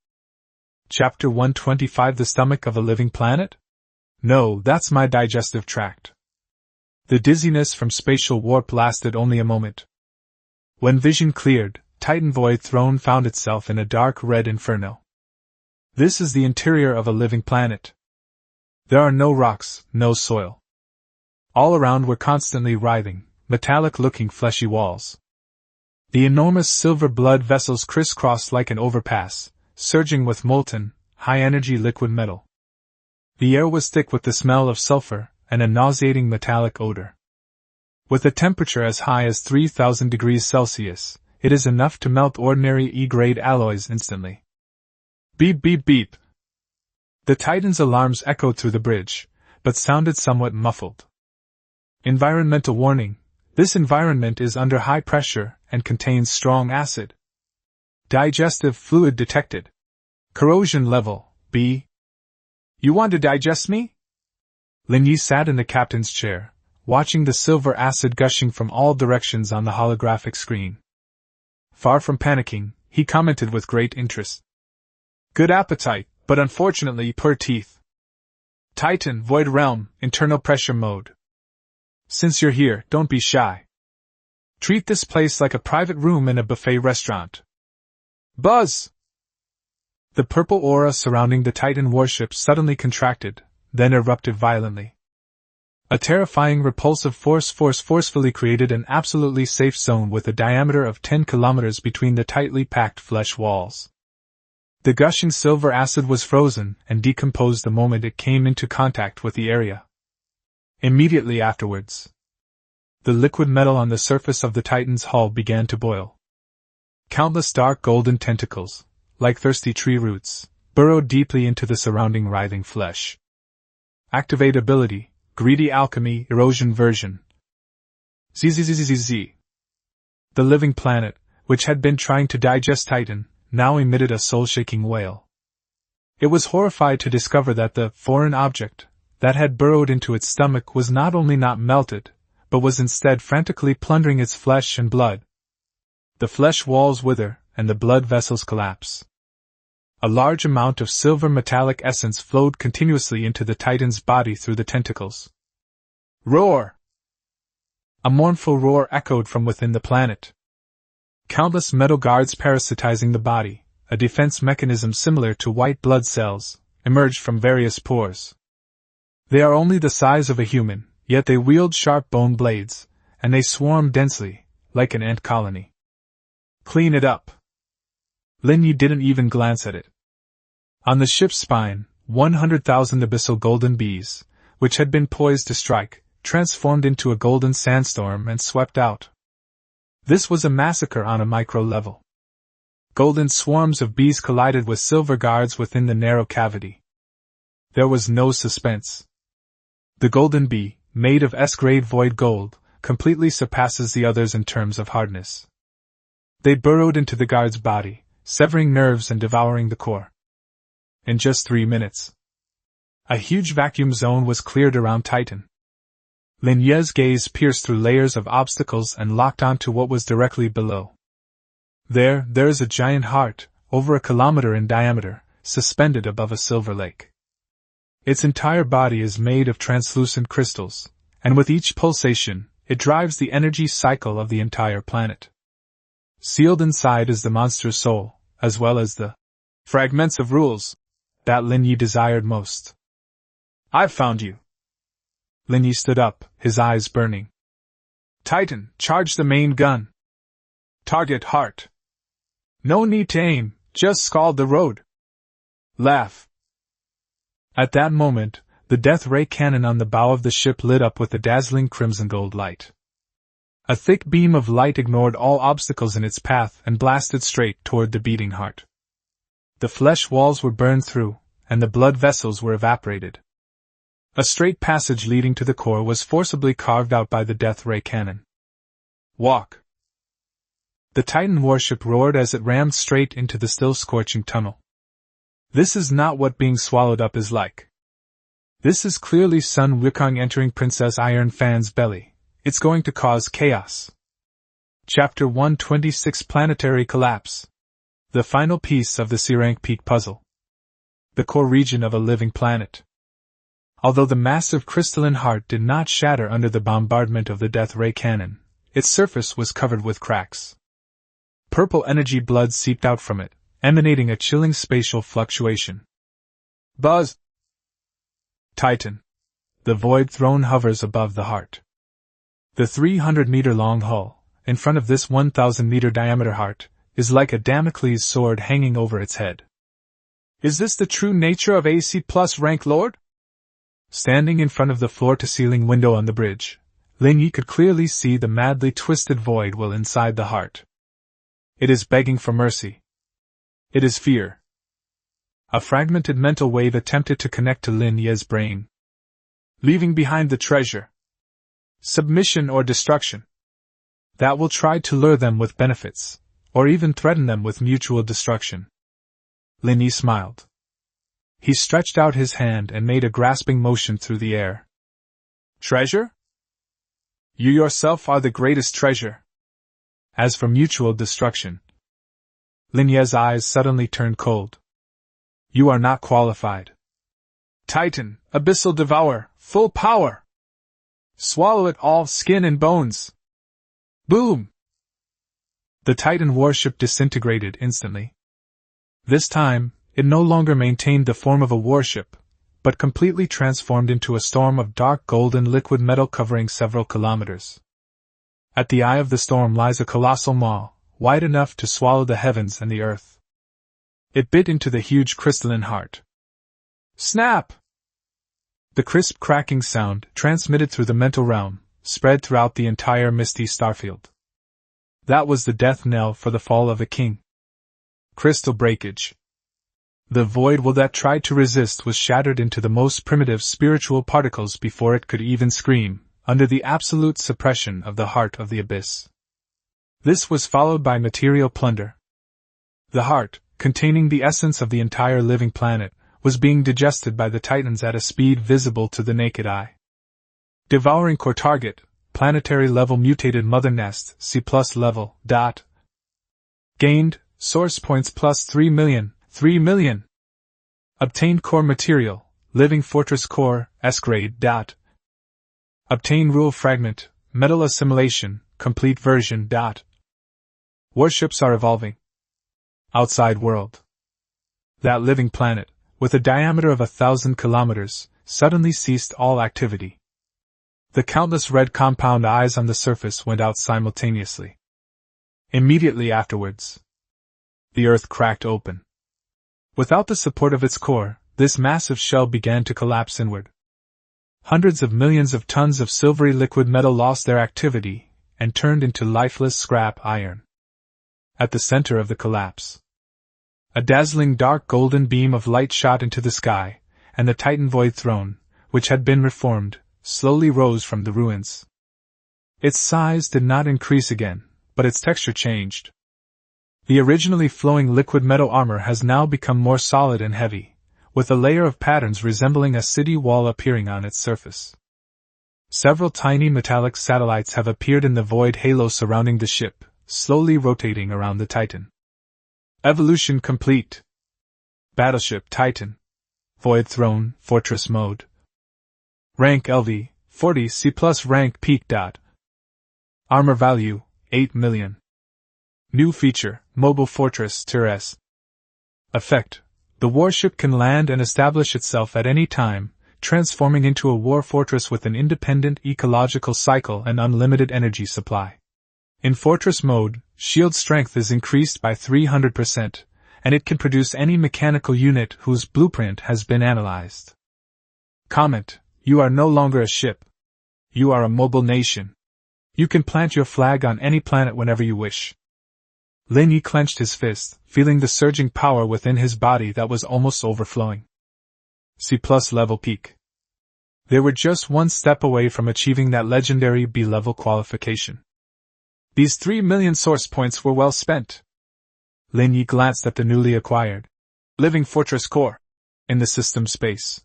Speaker 1: Chapter 125: The Stomach of a Living Planet? No, that's my digestive tract. The dizziness from spatial warp lasted only a moment. When vision cleared, Titan Void Throne found itself in a dark red inferno. This is the interior of a living planet. There are no rocks, no soil. All around were constantly writhing, metallic-looking fleshy walls. The enormous silver blood vessels crisscrossed like an overpass, surging with molten, high-energy liquid metal. The air was thick with the smell of sulfur and a nauseating metallic odor. With a temperature as high as 3,000 degrees Celsius, it is enough to melt ordinary E-grade alloys instantly. Beep beep beep. The Titan's alarms echoed through the bridge, but sounded somewhat muffled. Environmental warning: this environment is under high pressure and contains strong acid. Digestive fluid detected. Corrosion level, B. You want to digest me? Lin Ye sat in the captain's chair, watching the silver acid gushing from all directions on the holographic screen. Far from panicking, he commented with great interest. Good appetite, but unfortunately poor teeth. Titan, Void Realm, internal pressure mode. Since you're here, don't be shy. Treat this place like a private room in a buffet restaurant. Buzz! The purple aura surrounding the Titan warship suddenly contracted, then erupted violently. A terrifying repulsive force forcefully created an absolutely safe zone with a diameter of 10 kilometers between the tightly packed flesh walls. The gushing silver acid was frozen and decomposed the moment it came into contact with the area. Immediately afterwards, the liquid metal on the surface of the Titan's hull began to boil. Countless dark golden tentacles, like thirsty tree roots, burrowed deeply into the surrounding writhing flesh. Activate ability, Greedy Alchemy, Erosion Version. ZZZZZ. The living planet, which had been trying to digest Titan, now emitted a soul-shaking wail. It was horrified to discover that the foreign object that had burrowed into its stomach was not only not melted, but was instead frantically plundering its flesh and blood. The flesh walls wither, and the blood vessels collapse. A large amount of silver metallic essence flowed continuously into the Titan's body through the tentacles. Roar! A mournful roar echoed from within the planet. Countless metal guards parasitizing the body, a defense mechanism similar to white blood cells, emerged from various pores. They are only the size of a human, yet they wield sharp bone blades, and they swarm densely, like an ant colony. Clean it up. Lin Ye didn't even glance at it. On the ship's spine, 100,000 abyssal golden bees, which had been poised to strike, transformed into a golden sandstorm and swept out. This was a massacre on a micro level. Golden swarms of bees collided with silver guards within the narrow cavity. There was no suspense. The golden bee, made of S-grade void gold, completely surpasses the others in terms of hardness. They burrowed into the guard's body, severing nerves and devouring the core. In just 3 minutes, a huge vacuum zone was cleared around Titan. Lin Ye's gaze pierced through layers of obstacles and locked onto what was directly below. There is a giant heart, over a kilometer in diameter, suspended above a silver lake. Its entire body is made of translucent crystals, and with each pulsation, it drives the energy cycle of the entire planet. Sealed inside is the monster's soul, as well as the fragments of rules that Lin Ye desired most. I've found you. Lin Ye stood up, his eyes burning. Titan, charge the main gun. Target heart. No need to aim, just scald the road. Laugh. At that moment, the death ray cannon on the bow of the ship lit up with a dazzling crimson gold light. A thick beam of light ignored all obstacles in its path and blasted straight toward the beating heart. The flesh walls were burned through, and the blood vessels were evaporated. A straight passage leading to the core was forcibly carved out by the death ray cannon. Walk! The Titan warship roared as it rammed straight into the still scorching tunnel. This is not what being swallowed up is like. This is clearly Sun Wukong entering Princess Iron Fan's belly. It's going to cause chaos. Chapter 126 Planetary Collapse. The final piece of the C-rank peak puzzle. The core region of a living planet. Although the massive crystalline heart did not shatter under the bombardment of the death ray cannon, its surface was covered with cracks. Purple energy blood seeped out from it, emanating a chilling spatial fluctuation. Buzz! Titan. The void throne hovers above the heart. The 300-meter-long hull, in front of this 1,000-meter diameter heart, is like a Damocles sword hanging over its head. Is this the true nature of AC plus rank lord? Standing in front of the floor-to-ceiling window on the bridge, Lin Ye could clearly see the madly twisted void well inside the heart. It is begging for mercy. It is fear. A fragmented mental wave attempted to connect to Lin Ye's brain. Leaving behind the treasure. Submission or destruction. That will try to lure them with benefits, or even threaten them with mutual destruction. Lin Ye smiled. He stretched out his hand and made a grasping motion through the air. Treasure? You yourself are the greatest treasure. As for mutual destruction, Lin Ye's eyes suddenly turned cold. You are not qualified. Titan, abyssal devour, full power. Swallow it all, skin and bones. Boom! The Titan warship disintegrated instantly. This time, it no longer maintained the form of a warship, but completely transformed into a storm of dark golden liquid metal covering several kilometers. At the eye of the storm lies a colossal maw, wide enough to swallow the heavens and the earth. It bit into the huge crystalline heart. Snap! The crisp cracking sound, transmitted through the mental realm, spread throughout the entire misty starfield. That was the death knell for the fall of a king. Crystal breakage. The void will that tried to resist was shattered into the most primitive spiritual particles before it could even scream, under the absolute suppression of the heart of the abyss. This was followed by material plunder. The heart, containing the essence of the entire living planet, was being digested by the Titans at a speed visible to the naked eye. Devouring core target, planetary level mutated mother nest, C+ level, dot. Gained, source points plus 3 million. Obtained core material, living fortress core, S-grade, dot. Obtained rule fragment, metal assimilation, complete version, dot. Warships are evolving. Outside world. That living planet, with a diameter of 1,000 kilometers, suddenly ceased all activity. The countless red compound eyes on the surface went out simultaneously. Immediately afterwards, the Earth cracked open. Without the support of its core, this massive shell began to collapse inward. Hundreds of millions of tons of silvery liquid metal lost their activity and turned into lifeless scrap iron. At the center of the collapse, a dazzling dark golden beam of light shot into the sky, and the Titan void throne, which had been reformed, slowly rose from the ruins. Its size did not increase again, but its texture changed. The originally flowing liquid metal armor has now become more solid and heavy, with a layer of patterns resembling a city wall appearing on its surface. Several tiny metallic satellites have appeared in the void halo surrounding the ship, slowly rotating around the Titan. Evolution complete. Battleship Titan. Void Throne, Fortress Mode. Rank LV, 40 C+ rank peak. Dot. Armor value, 8 million. New feature, Mobile Fortress Tier S. Effect. The warship can land and establish itself at any time, transforming into a war fortress with an independent ecological cycle and unlimited energy supply. In Fortress mode, shield strength is increased by 300%, and it can produce any mechanical unit whose blueprint has been analyzed. Comment: you are no longer a ship. You are a mobile nation. You can plant your flag on any planet whenever you wish. Lin Ye clenched his fist, feeling the surging power within his body that was almost overflowing. C+ level peak. They were just one step away from achieving that legendary B-level qualification. These 3 million source points were well spent. Lin Ye glanced at the newly acquired Living Fortress core in the system space.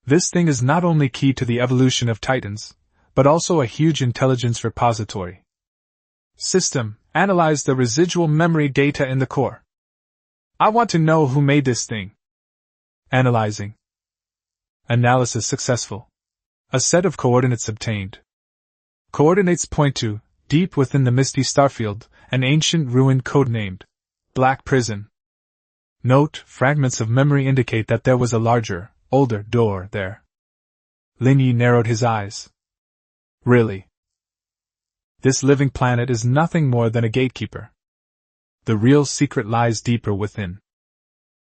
Speaker 1: This thing is not only key to the evolution of Titans, but also a huge intelligence repository. System, analyze the residual memory data in the core. I want to know who made this thing. Analyzing. Analysis successful. A set of coordinates obtained. Coordinates point to, deep within the misty starfield, an ancient ruin codenamed Black Prison. Note, fragments of memory indicate that there was a larger, older door there. Lin Ye narrowed his eyes. Really? This living planet is nothing more than a gatekeeper. The real secret lies deeper within.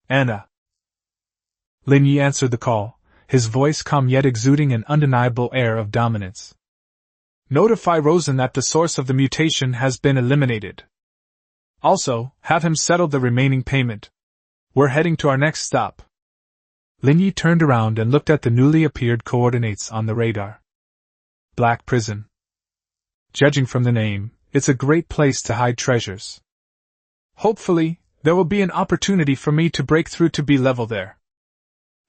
Speaker 1: Anna. Lin Ye answered the call, his voice calm yet exuding an undeniable air of dominance. Notify Rosen that the source of the mutation has been eliminated. Also, have him settle the remaining payment. We're heading to our next stop. Lin Ye turned around and looked at the newly appeared coordinates on the radar. Black Prison. Judging from the name, it's a great place to hide treasures. Hopefully, there will be an opportunity for me to break through to B-level there.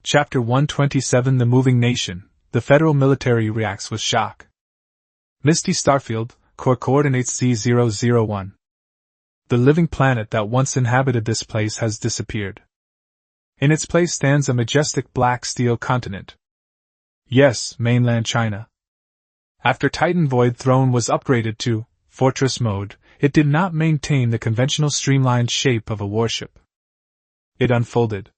Speaker 1: Chapter 127 The Moving Nation. The federal military reacts with shock. Misty Starfield, core coordinates Z001. The living planet that once inhabited this place has disappeared. In its place stands a majestic black steel continent. Yes, mainland China. After Titan Void Throne was upgraded to Fortress mode, it did not maintain the conventional streamlined shape of a warship. It unfolded.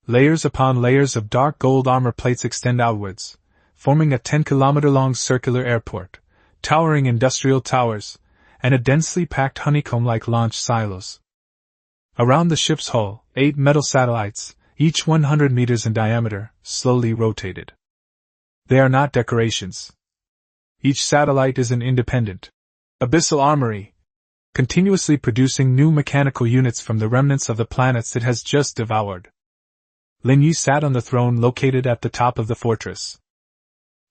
Speaker 1: Layers upon layers of dark gold armor plates extend outwards, forming a 10-kilometer-long circular airport, towering industrial towers, and a densely packed honeycomb-like launch silos. Around the ship's hull, 8 metal satellites, each 100 meters in diameter, slowly rotated. They are not decorations. Each satellite is an independent, abyssal armory, continuously producing new mechanical units from the remnants of the planets it has just devoured. Lin Ye sat on the throne located at the top of the fortress.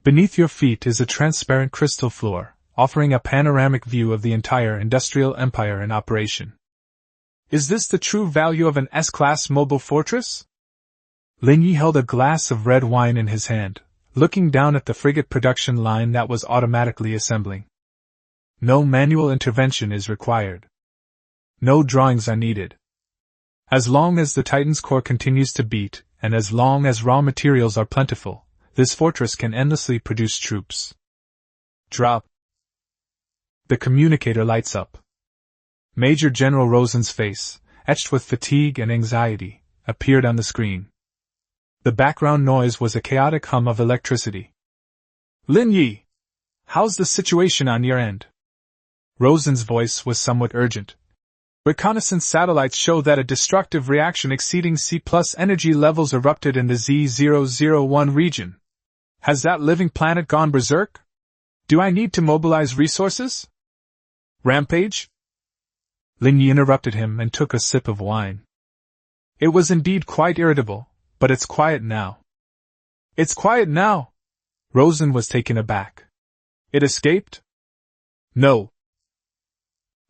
Speaker 1: Beneath your feet is a transparent crystal floor, offering a panoramic view of the entire industrial empire in operation. Is this the true value of an S-class mobile fortress? Lin Ye held a glass of red wine in his hand, looking down at the frigate production line that was automatically assembling. No manual intervention is required. No drawings are needed. As long as the Titan's core continues to beat, and as long as raw materials are plentiful, this fortress can endlessly produce troops. Drop. The communicator lights up. Major General Rosen's face, etched with fatigue and anxiety, appeared on the screen. The background noise was a chaotic hum of electricity. Lin Ye! How's the situation on your end? Rosen's voice was somewhat urgent. Reconnaissance satellites show that a destructive reaction exceeding C+ energy levels erupted in the Z001 region. Has that living planet gone berserk? Do I need to mobilize resources? Rampage? Lin Ye interrupted him and took a sip of wine. It was indeed quite irritable, but it's quiet now. It's quiet now? Rosen was taken aback. It escaped? No.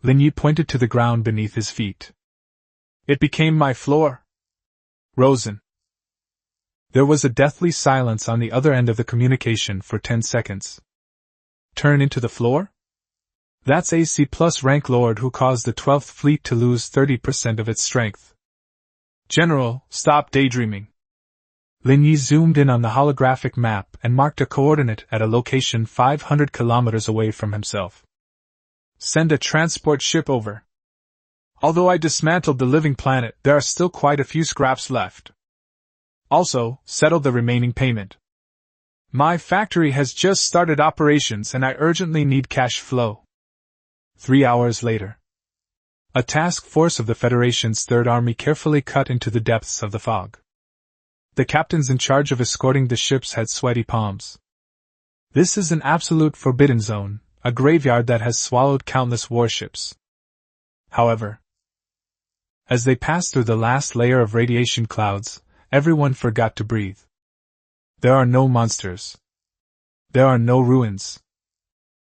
Speaker 1: Lin Ye pointed to the ground beneath his feet. It became my floor. Rosen. There was a deathly silence on the other end of the communication for 10 seconds. Turn into the floor? That's a C+ rank lord who caused the 12th Fleet to lose 30% of its strength. General, stop daydreaming. Lin Ye zoomed in on the holographic map and marked a coordinate at a location 500 kilometers away from himself. Send a transport ship over. Although I dismantled the living planet, there are still quite a few scraps left. Also, settle the remaining payment. My factory has just started operations and I urgently need cash flow. 3 hours later. A task force of the Federation's Third Army carefully cut into the depths of the fog. The captains in charge of escorting the ships had sweaty palms. This is an absolute forbidden zone, a graveyard that has swallowed countless warships. However, as they passed through the last layer of radiation clouds, everyone forgot to breathe. There are no monsters. There are no ruins.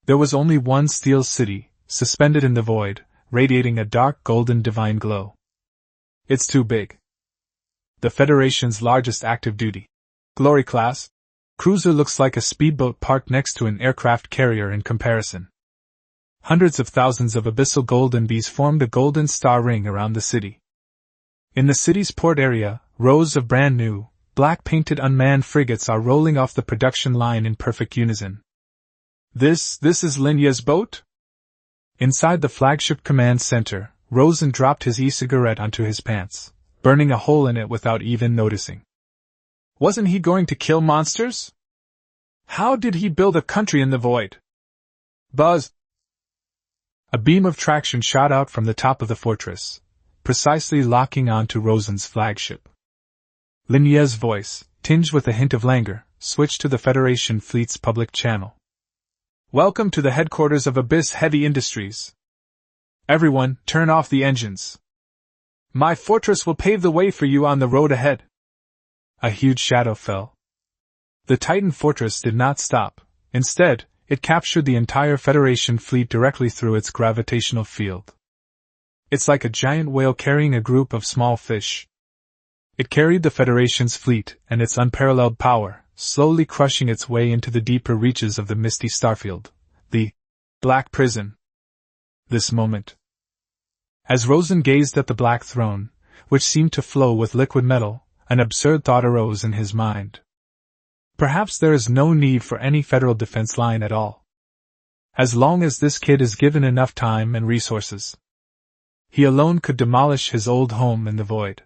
Speaker 1: There was only one steel city, suspended in the void, radiating a dark golden divine glow. It's too big. The Federation's largest active duty Glory class cruiser looks like a speedboat parked next to an aircraft carrier in comparison. Hundreds of thousands of abyssal golden bees formed a golden star ring around the city. In the city's port area, rows of brand new, black-painted unmanned frigates are rolling off the production line in perfect unison. This is Lin Ye's boat? Inside the flagship command center, Rosen dropped his e-cigarette onto his pants, burning a hole in it without even noticing. Wasn't he going to kill monsters? How did he build a country in the void? Buzz! A beam of traction shot out from the top of the fortress, precisely locking onto Rosen's flagship. Lin Ye's voice, tinged with a hint of languor, switched to the Federation fleet's public channel. Welcome to the headquarters of Abyss Heavy Industries. Everyone, turn off the engines. My fortress will pave the way for you on the road ahead. A huge shadow fell. The Titan fortress did not stop. Instead, it captured the entire Federation fleet directly through its gravitational field. It's like a giant whale carrying a group of small fish. It carried the Federation's fleet and its unparalleled power, slowly crushing its way into the deeper reaches of the misty starfield, the Black Prison. This moment. As Rosen gazed at the black throne, which seemed to flow with liquid metal, an absurd thought arose in his mind. Perhaps there is no need for any federal defense line at all. As long as this kid is given enough time and resources, he alone could demolish his old home in the void.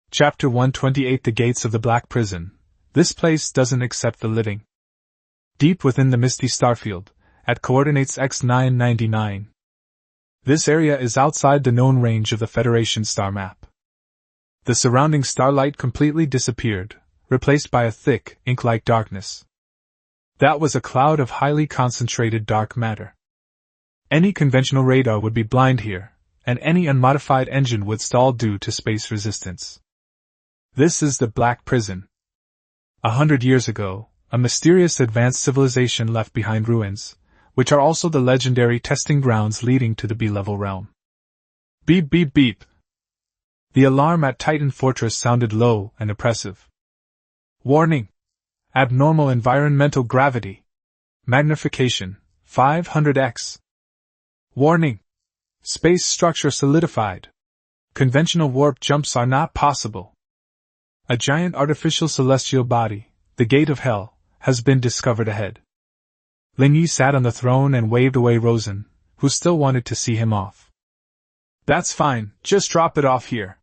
Speaker 1: Chapter 128 The Gates of the Black Prison. This place doesn't accept the living. Deep within the misty starfield, at coordinates X999. This area is outside the known range of the Federation star map. The surrounding starlight completely disappeared, replaced by a thick, ink-like darkness. That was a cloud of highly concentrated dark matter. Any conventional radar would be blind here, and any unmodified engine would stall due to space resistance. This is the Black Prison. 100 years ago, a mysterious advanced civilization left behind ruins, which are also the legendary testing grounds leading to the B-level realm. Beep beep beep. The alarm at Titan Fortress sounded low and oppressive. Warning! Abnormal environmental gravity. Magnification, 500x. Warning! Space structure solidified. Conventional warp jumps are not possible. A giant artificial celestial body, the Gate of Hell, has been discovered ahead. Lin Ye sat on the throne and waved away Rosen, who still wanted to see him off. That's fine, just drop it off here.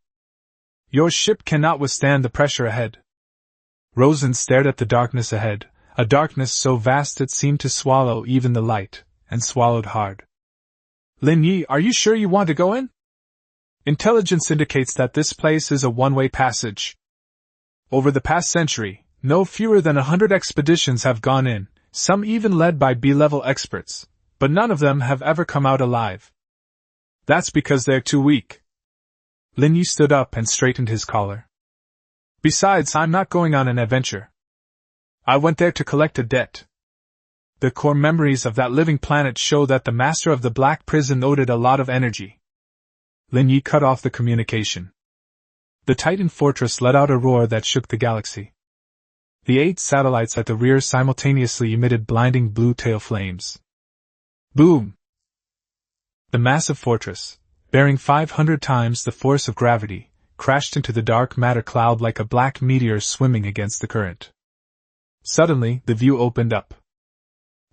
Speaker 1: Your ship cannot withstand the pressure ahead. Rosen stared at the darkness ahead, a darkness so vast it seemed to swallow even the light, and swallowed hard. Lin Ye, are you sure you want to go in? Intelligence indicates that this place is a one-way passage. Over the past century, no fewer than 100 expeditions have gone in, some even led by B-level experts, but none of them have ever come out alive. That's because they're too weak. Lin Ye stood up and straightened his collar. Besides, I'm not going on an adventure. I went there to collect a debt. The core memories of that living planet show that the master of the Black Prison owed it a lot of energy. Lin Ye cut off the communication. The Titan fortress let out a roar that shook the galaxy. The 8 satellites at the rear simultaneously emitted blinding blue tail flames. Boom! The massive fortress, bearing 500 times the force of gravity, crashed into the dark matter cloud like a black meteor swimming against the current. Suddenly, the view opened up.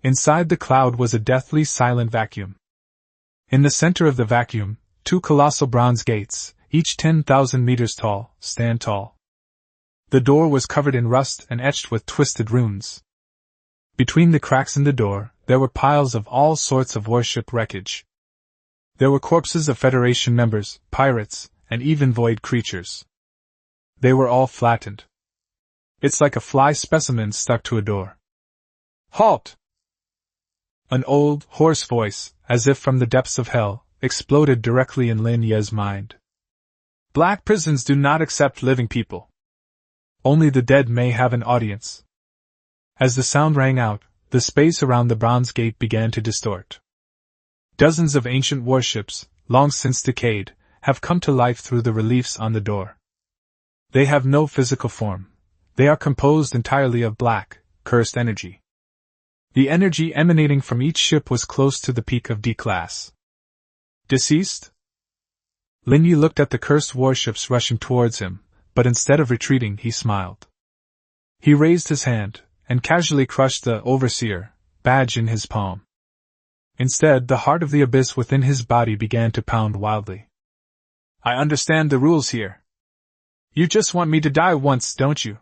Speaker 1: Inside the cloud was a deathly silent vacuum. In the center of the vacuum, 2 colossal bronze gates, each 10,000 meters tall, stand tall. The door was covered in rust and etched with twisted runes. Between the cracks in the door, there were piles of all sorts of warship wreckage. There were corpses of Federation members, pirates, and even void creatures. They were all flattened. It's like a fly specimen stuck to a door. Halt! An old, hoarse voice, as if from the depths of hell, exploded directly in Lin Ye's mind. Black prisons do not accept living people. Only the dead may have an audience. As the sound rang out, the space around the bronze gate began to distort. Dozens of ancient warships, long since decayed, have come to life through the reliefs on the door. They have no physical form. They are composed entirely of black, cursed energy. The energy emanating from each ship was close to the peak of D-class. Deceased? Lin Ye looked at the cursed warships rushing towards him, but instead of retreating he smiled. He raised his hand, and casually crushed the Overseer badge in his palm. Instead, the heart of the abyss within his body began to pound wildly. I understand the rules here. You just want me to die once, don't you?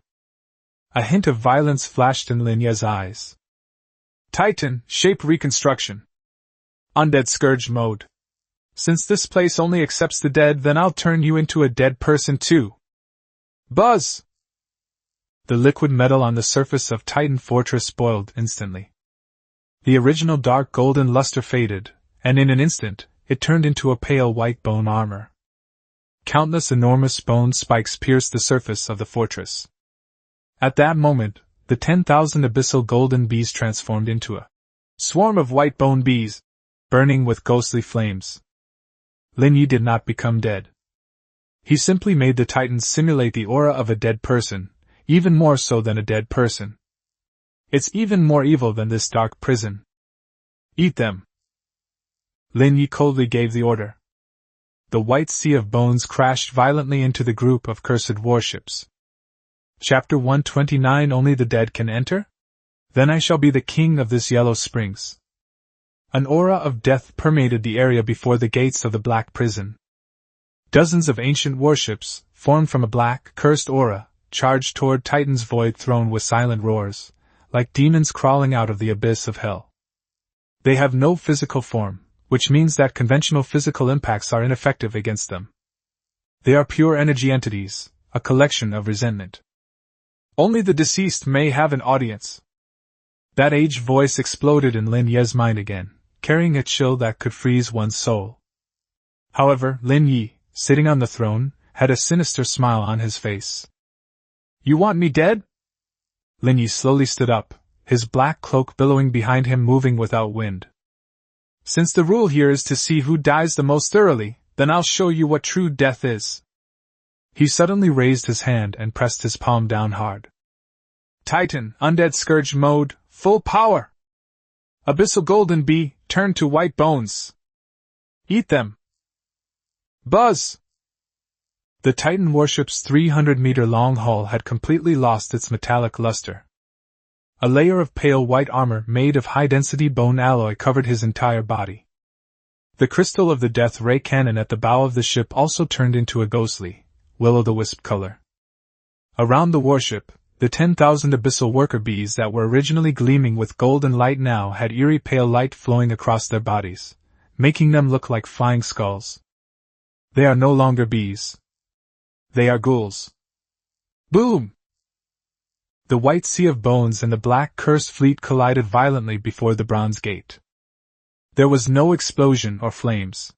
Speaker 1: A hint of violence flashed in Lin Ye's eyes. Titan, shape reconstruction. Undead scourge mode. Since this place only accepts the dead, then I'll turn you into a dead person too. Buzz! The liquid metal on the surface of Titan Fortress boiled instantly. The original dark golden luster faded, and in an instant, it turned into a pale white bone armor. Countless enormous bone spikes pierced the surface of the fortress. At that moment, the 10,000 abyssal golden bees transformed into a swarm of white bone bees, burning with ghostly flames. Lin Ye did not become dead. He simply made the Titans simulate the aura of a dead person, even more so than a dead person. It's even more evil than this dark prison. Eat them. Lin Ye coldly gave the order. The white sea of bones crashed violently into the group of cursed warships. Chapter 129. Only the dead can enter? Then I shall be the king of this yellow springs. An aura of death permeated the area before the gates of the black prison. Dozens of ancient warships, formed from a black, cursed aura, charged toward Titan's void throne with silent roars, like demons crawling out of the abyss of hell. They have no physical form, which means that conventional physical impacts are ineffective against them. They are pure energy entities, a collection of resentment. Only the deceased may have an audience. That aged voice exploded in Lin Ye's mind again, carrying a chill that could freeze one's soul. However, Lin Ye, sitting on the throne, had a sinister smile on his face. You want me dead? Lin Ye slowly stood up, his black cloak billowing behind him, moving without wind. Since the rule here is to see who dies the most thoroughly, then I'll show you what true death is. He suddenly raised his hand and pressed his palm down hard. Titan, undead scourge mode, full power! Abyssal golden bee, turn to white bones. Eat them. Buzz! The Titan warship's 300-meter-long hull had completely lost its metallic luster. A layer of pale white armor made of high-density bone alloy covered his entire body. The crystal of the death ray cannon at the bow of the ship also turned into a ghostly, will-o'-the-wisp color. Around the warship, the 10,000 abyssal worker bees that were originally gleaming with golden light now had eerie pale light flowing across their bodies, making them look like flying skulls. They are no longer bees. They are ghouls. Boom! The white sea of bones and the black cursed fleet collided violently before the bronze gate. There was no explosion or flames.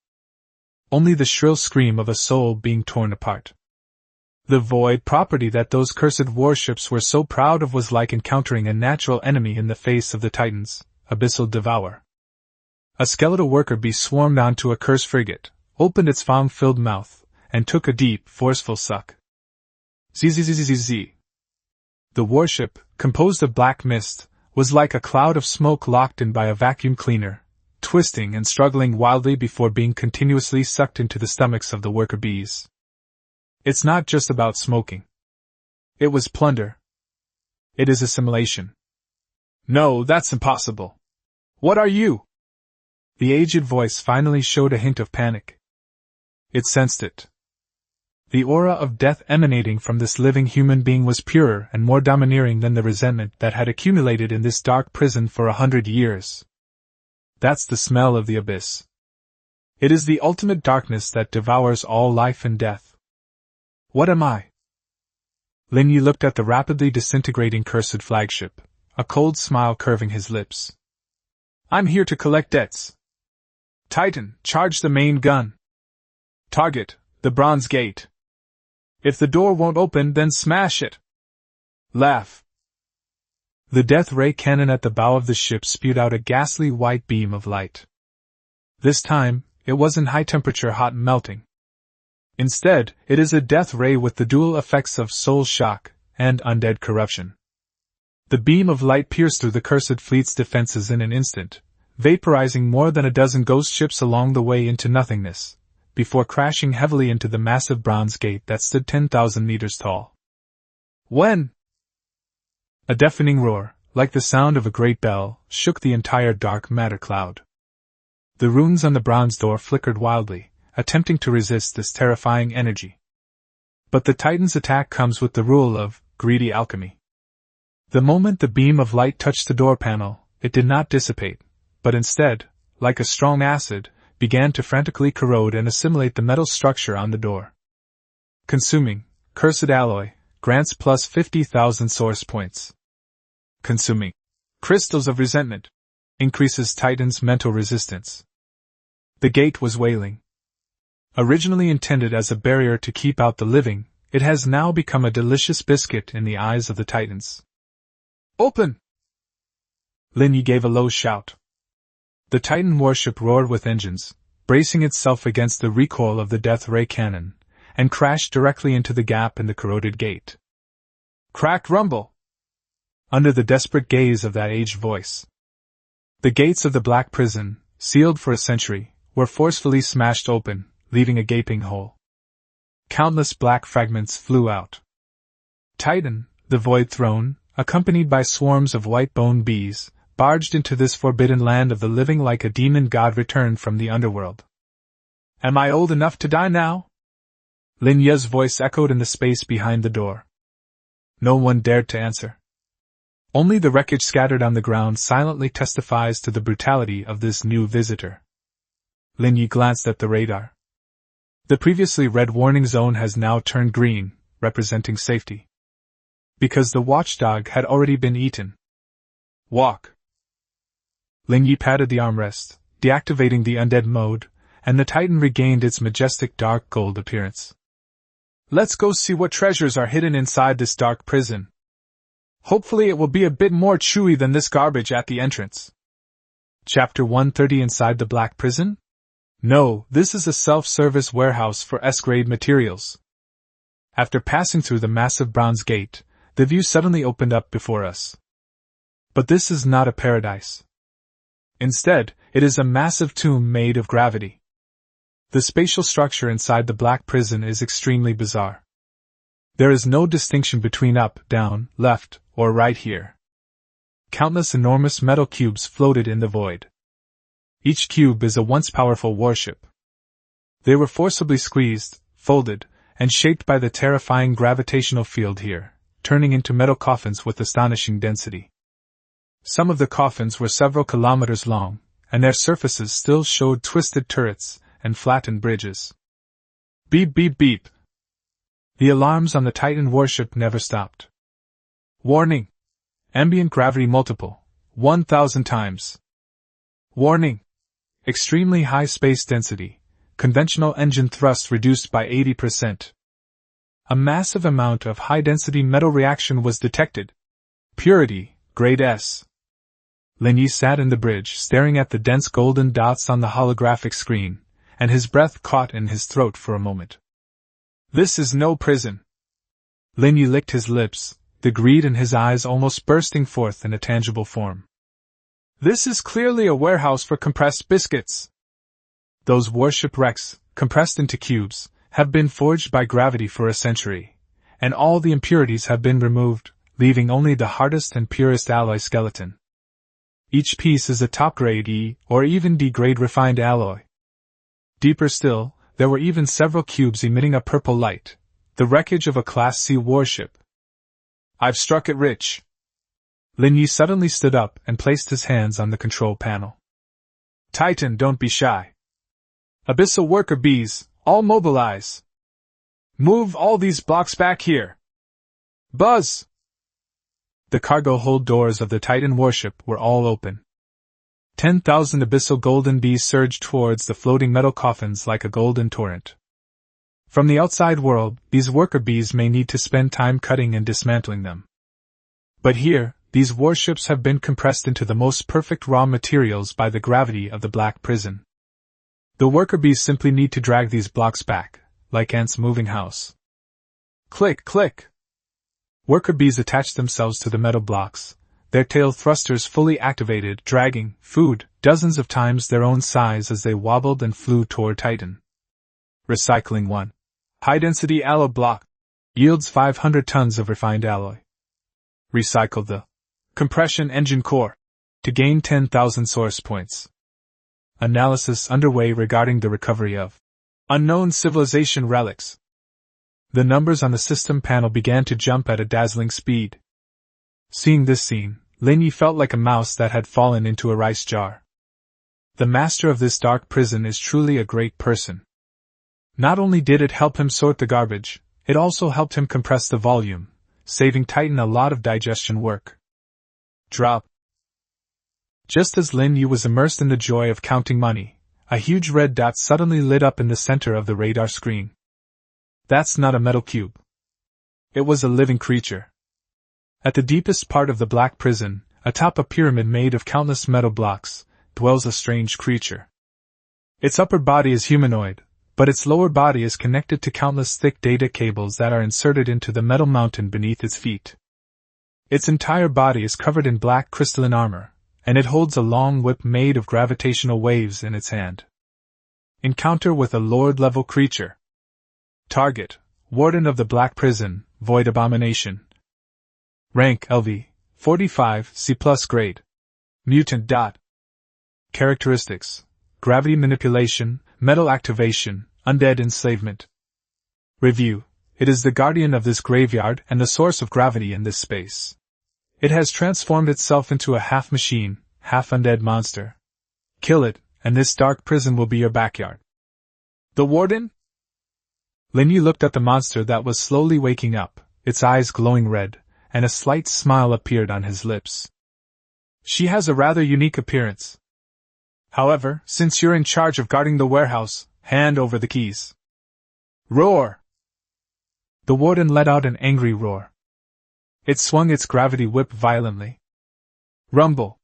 Speaker 1: Only the shrill scream of a soul being torn apart. The void property that those cursed warships were so proud of was like encountering a natural enemy in the face of the Titans, abyssal devour. A skeletal worker bee swarmed onto a cursed frigate, opened its fang-filled mouth, and took a deep, forceful suck. Zzzzzzz. The warship, composed of black mist, was like a cloud of smoke locked in by a vacuum cleaner, twisting and struggling wildly before being continuously sucked into the stomachs of the worker bees. It's not just about smoking. It was plunder. It is assimilation. No, that's impossible. What are you? The aged voice finally showed a hint of panic. It sensed it. The aura of death emanating from this living human being was purer and more domineering than the resentment that had accumulated in this dark prison for 100 years. That's the smell of the abyss. It is the ultimate darkness that devours all life and death. What am I? Lin Ye looked at the rapidly disintegrating cursed flagship, a cold smile curving his lips. I'm here to collect debts. Titan, charge the main gun. Target, the bronze gate. If the door won't open, then smash it. Laugh! The death ray cannon at the bow of the ship spewed out a ghastly white beam of light. This time, it wasn't high-temperature hot melting. Instead, it is a death ray with the dual effects of soul shock and undead corruption. The beam of light pierced through the cursed fleet's defenses in an instant, vaporizing more than a dozen ghost ships along the way into nothingness, before crashing heavily into the massive bronze gate that stood 10,000 meters tall. When? A deafening roar, like the sound of a great bell, shook the entire dark matter cloud. The runes on the bronze door flickered wildly, attempting to resist this terrifying energy. But the Titan's attack comes with the rule of greedy alchemy. The moment the beam of light touched the door panel, it did not dissipate, but instead, like a strong acid, began to frantically corrode and assimilate the metal structure on the door. Consuming, cursed alloy, grants plus 50,000 source points. Consuming, crystals of resentment, increases Titan's mental resistance. The gate was wailing. Originally intended as a barrier to keep out the living, it has now become a delicious biscuit in the eyes of the Titans. Open! Lin Ye gave a low shout. The Titan warship roared with engines, bracing itself against the recoil of the death ray cannon, and crashed directly into the gap in the corroded gate. Crack rumble! Under the desperate gaze of that aged voice, the gates of the black prison, sealed for a century, were forcefully smashed open, leaving a gaping hole. Countless black fragments flew out. Titan, the void throne, accompanied by swarms of white-boned bees, barged into this forbidden land of the living like a demon god returned from the underworld. Am I old enough to die now? Lin Ye's voice echoed in the space behind the door. No one dared to answer. Only the wreckage scattered on the ground silently testifies to the brutality of this new visitor. Lin Ye glanced at the radar. The previously red warning zone has now turned green, representing safety. Because the watchdog had already been eaten. Walk! Lin Ye patted the armrest, deactivating the undead mode, and the Titan regained its majestic dark gold appearance. Let's go see what treasures are hidden inside this dark prison. Hopefully it will be a bit more chewy than this garbage at the entrance. Chapter 130. Inside the Black Prison? No, this is a self-service warehouse for S-grade materials. After passing through the massive bronze gate, the view suddenly opened up before us. But this is not a paradise. Instead, it is a massive tomb made of gravity. The spatial structure inside the Black Prison is extremely bizarre. There is no distinction between up, down, left, or right here. Countless enormous metal cubes floated in the void. Each cube is a once powerful warship. They were forcibly squeezed, folded, and shaped by the terrifying gravitational field here, turning into metal coffins with astonishing density. Some of the coffins were several kilometers long, and their surfaces still showed twisted turrets and flattened bridges. Beep beep beep. The alarms on the Titan warship never stopped. Warning! Ambient gravity multiple, 1,000 times. Warning! Extremely high space density, conventional engine thrust reduced by 80%. A massive amount of high-density metal reaction was detected. Purity, grade S. Lin Ye sat in the bridge staring at the dense golden dots on the holographic screen, and his breath caught in his throat for a moment. This is no prison. Lin Ye licked his lips, the greed in his eyes almost bursting forth in a tangible form. This is clearly a warehouse for compressed biscuits. Those warship wrecks, compressed into cubes, have been forged by gravity for a century, and all the impurities have been removed, leaving only the hardest and purest alloy skeleton. Each piece is a top-grade E or even D-grade refined alloy. Deeper still, there were even several cubes emitting a purple light, the wreckage of a Class C warship. I've struck it rich. Lin Ye suddenly stood up and placed his hands on the control panel. Titan, don't be shy. Abyssal worker bees, all mobilize. Move all these blocks back here. Buzz! The cargo hold doors of the Titan warship were all open. 10,000 abyssal golden bees surged towards the floating metal coffins like a golden torrent. From the outside world, these worker bees may need to spend time cutting and dismantling them. But here, these warships have been compressed into the most perfect raw materials by the gravity of the black prison. The worker bees simply need to drag these blocks back, like ants moving house. Click, click! Worker bees attach themselves to the metal blocks, their tail thrusters fully activated, dragging food dozens of times their own size as they wobbled and flew toward Titan. Recycling 1. High-density alloy block. Yields 500 tons of refined alloy. Recycle the compression engine core to gain 10,000 source points. Analysis underway regarding the recovery of unknown civilization relics. The numbers on the system panel began to jump at a dazzling speed. Seeing this scene, Lin Ye felt like a mouse that had fallen into a rice jar. The master of this dark prison is truly a great person. Not only did it help him sort the garbage, it also helped him compress the volume, saving Titan a lot of digestion work. Drop. Just as Lin Ye was immersed in the joy of counting money, a huge red dot suddenly lit up in the center of the radar screen. That's not a metal cube. It was a living creature. At the deepest part of the black prison, atop a pyramid made of countless metal blocks, dwells a strange creature. Its upper body is humanoid, but its lower body is connected to countless thick data cables that are inserted into the metal mountain beneath its feet. Its entire body is covered in black crystalline armor, and it holds a long whip made of gravitational waves in its hand. Encounter with a Lord-level creature. Target: Warden of the Black Prison, Void Abomination. Rank: LV, 45, C+ grade. Mutant. Characteristics: gravity manipulation, metal activation, undead enslavement. Review: it is the guardian of this graveyard and the source of gravity in this space. It has transformed itself into a half-machine, half-undead monster. Kill it, and this dark prison will be your backyard. The Warden? Lin Ye looked at the monster that was slowly waking up, its eyes glowing red, and a slight smile appeared on his lips. She has a rather unique appearance. However, since you're in charge of guarding the warehouse, hand over the keys. Roar! The Warden let out an angry roar. It swung its gravity whip violently. Rumble!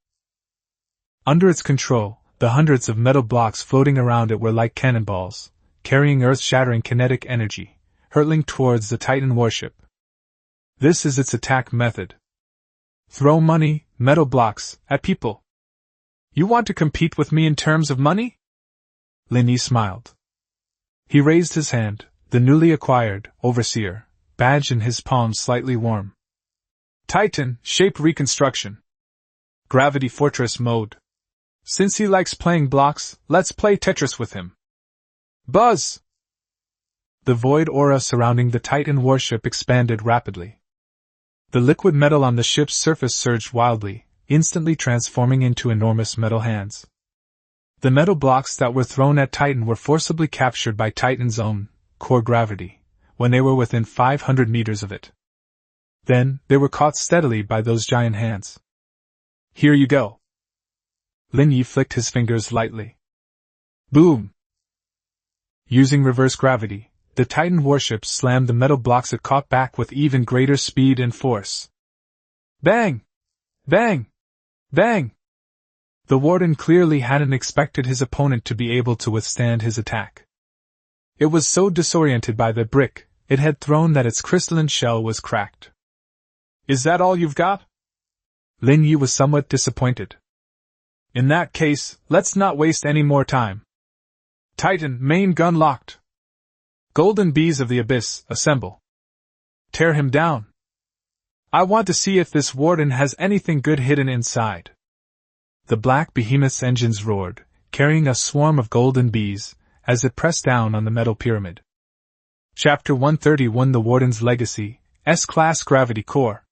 Speaker 1: Under its control, the hundreds of metal blocks floating around it were like cannonballs, carrying earth-shattering kinetic energy, hurtling towards the Titan warship. This is its attack method. Throw money, metal blocks, at people. You want to compete with me in terms of money? Lin Ye smiled. He raised his hand, the newly acquired Overseer badge in his palm slightly warm. Titan, shape reconstruction. Gravity Fortress mode. Since he likes playing blocks, let's play Tetris with him. Buzz! The void aura surrounding the Titan warship expanded rapidly. The liquid metal on the ship's surface surged wildly, instantly transforming into enormous metal hands. The metal blocks that were thrown at Titan were forcibly captured by Titan's own core gravity, when they were within 500 meters of it. Then, they were caught steadily by those giant hands. Here you go. Lin Ye flicked his fingers lightly. Boom! Using reverse gravity, the Titan warship slammed the metal blocks it caught back with even greater speed and force. Bang! Bang! Bang! The Warden clearly hadn't expected his opponent to be able to withstand his attack. It was so disoriented by the brick it had thrown that its crystalline shell was cracked. Is that all you've got? Lin Ye was somewhat disappointed. In that case, let's not waste any more time. Titan, main gun locked. Golden bees of the abyss, assemble. Tear him down. I want to see if this Warden has anything good hidden inside. The black behemoth's engines roared, carrying a swarm of golden bees, as it pressed down on the metal pyramid. Chapter 131: The Warden's Legacy, S-Class Gravity Core.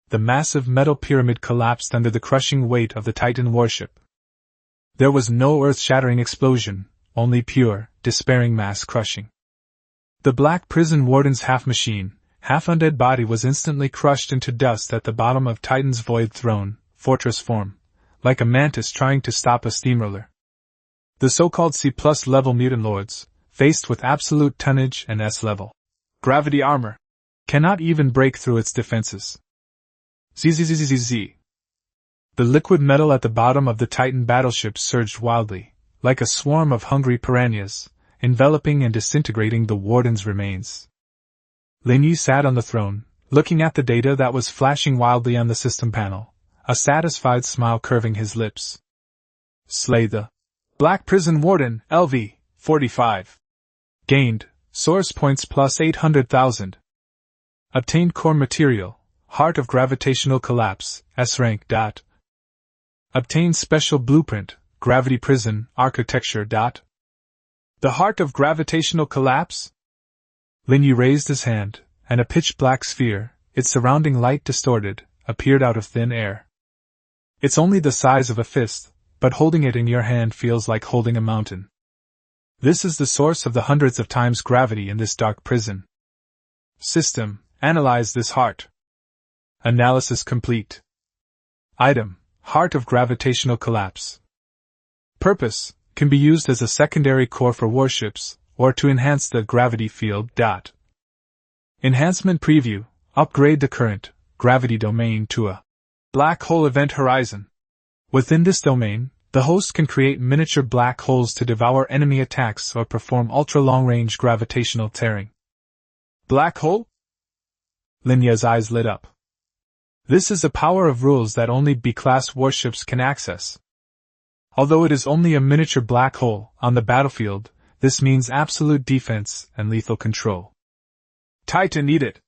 Speaker 1: The massive metal pyramid collapsed under the crushing weight of the Titan warship. There was no earth-shattering explosion, only pure, despairing mass crushing. The black prison Warden's half-machine, half-undead body was instantly crushed into dust at the bottom of Titan's void throne, fortress form, like a mantis trying to stop a steamroller. The so-called C+ level mutant lords, faced with absolute tonnage and S level gravity armor, cannot even break through its defenses. Zzzzzzz. The liquid metal at the bottom of the Titan battleship surged wildly, like a swarm of hungry piranhas, enveloping and disintegrating the warden's remains. Lin Ye sat on the throne, looking at the data that was flashing wildly on the system panel, a satisfied smile curving his lips. Slay the Black Prison Warden, LV, 45. Gained, source points plus 800,000. Obtained core material, Heart of Gravitational Collapse, S rank. Obtained special blueprint, Gravity Prison, Architecture. The Heart of Gravitational Collapse? Lin Ye raised his hand, and a pitch-black sphere, its surrounding light distorted, appeared out of thin air. It's only the size of a fist, but holding it in your hand feels like holding a mountain. This is the source of the hundreds of times gravity in this dark prison. System, analyze this heart. Analysis complete. Item, Heart of Gravitational Collapse. Purpose, can be used as a secondary core for warships, or to enhance the gravity field. Enhancement preview, upgrade the current gravity domain to a black hole event horizon. Within this domain, the host can create miniature black holes to devour enemy attacks or perform ultra-long-range gravitational tearing. Black hole? Lin Ye's eyes lit up. This is a power of rules that only B-class warships can access. Although it is only a miniature black hole on the battlefield, this means absolute defense and lethal control. Titan, eat it!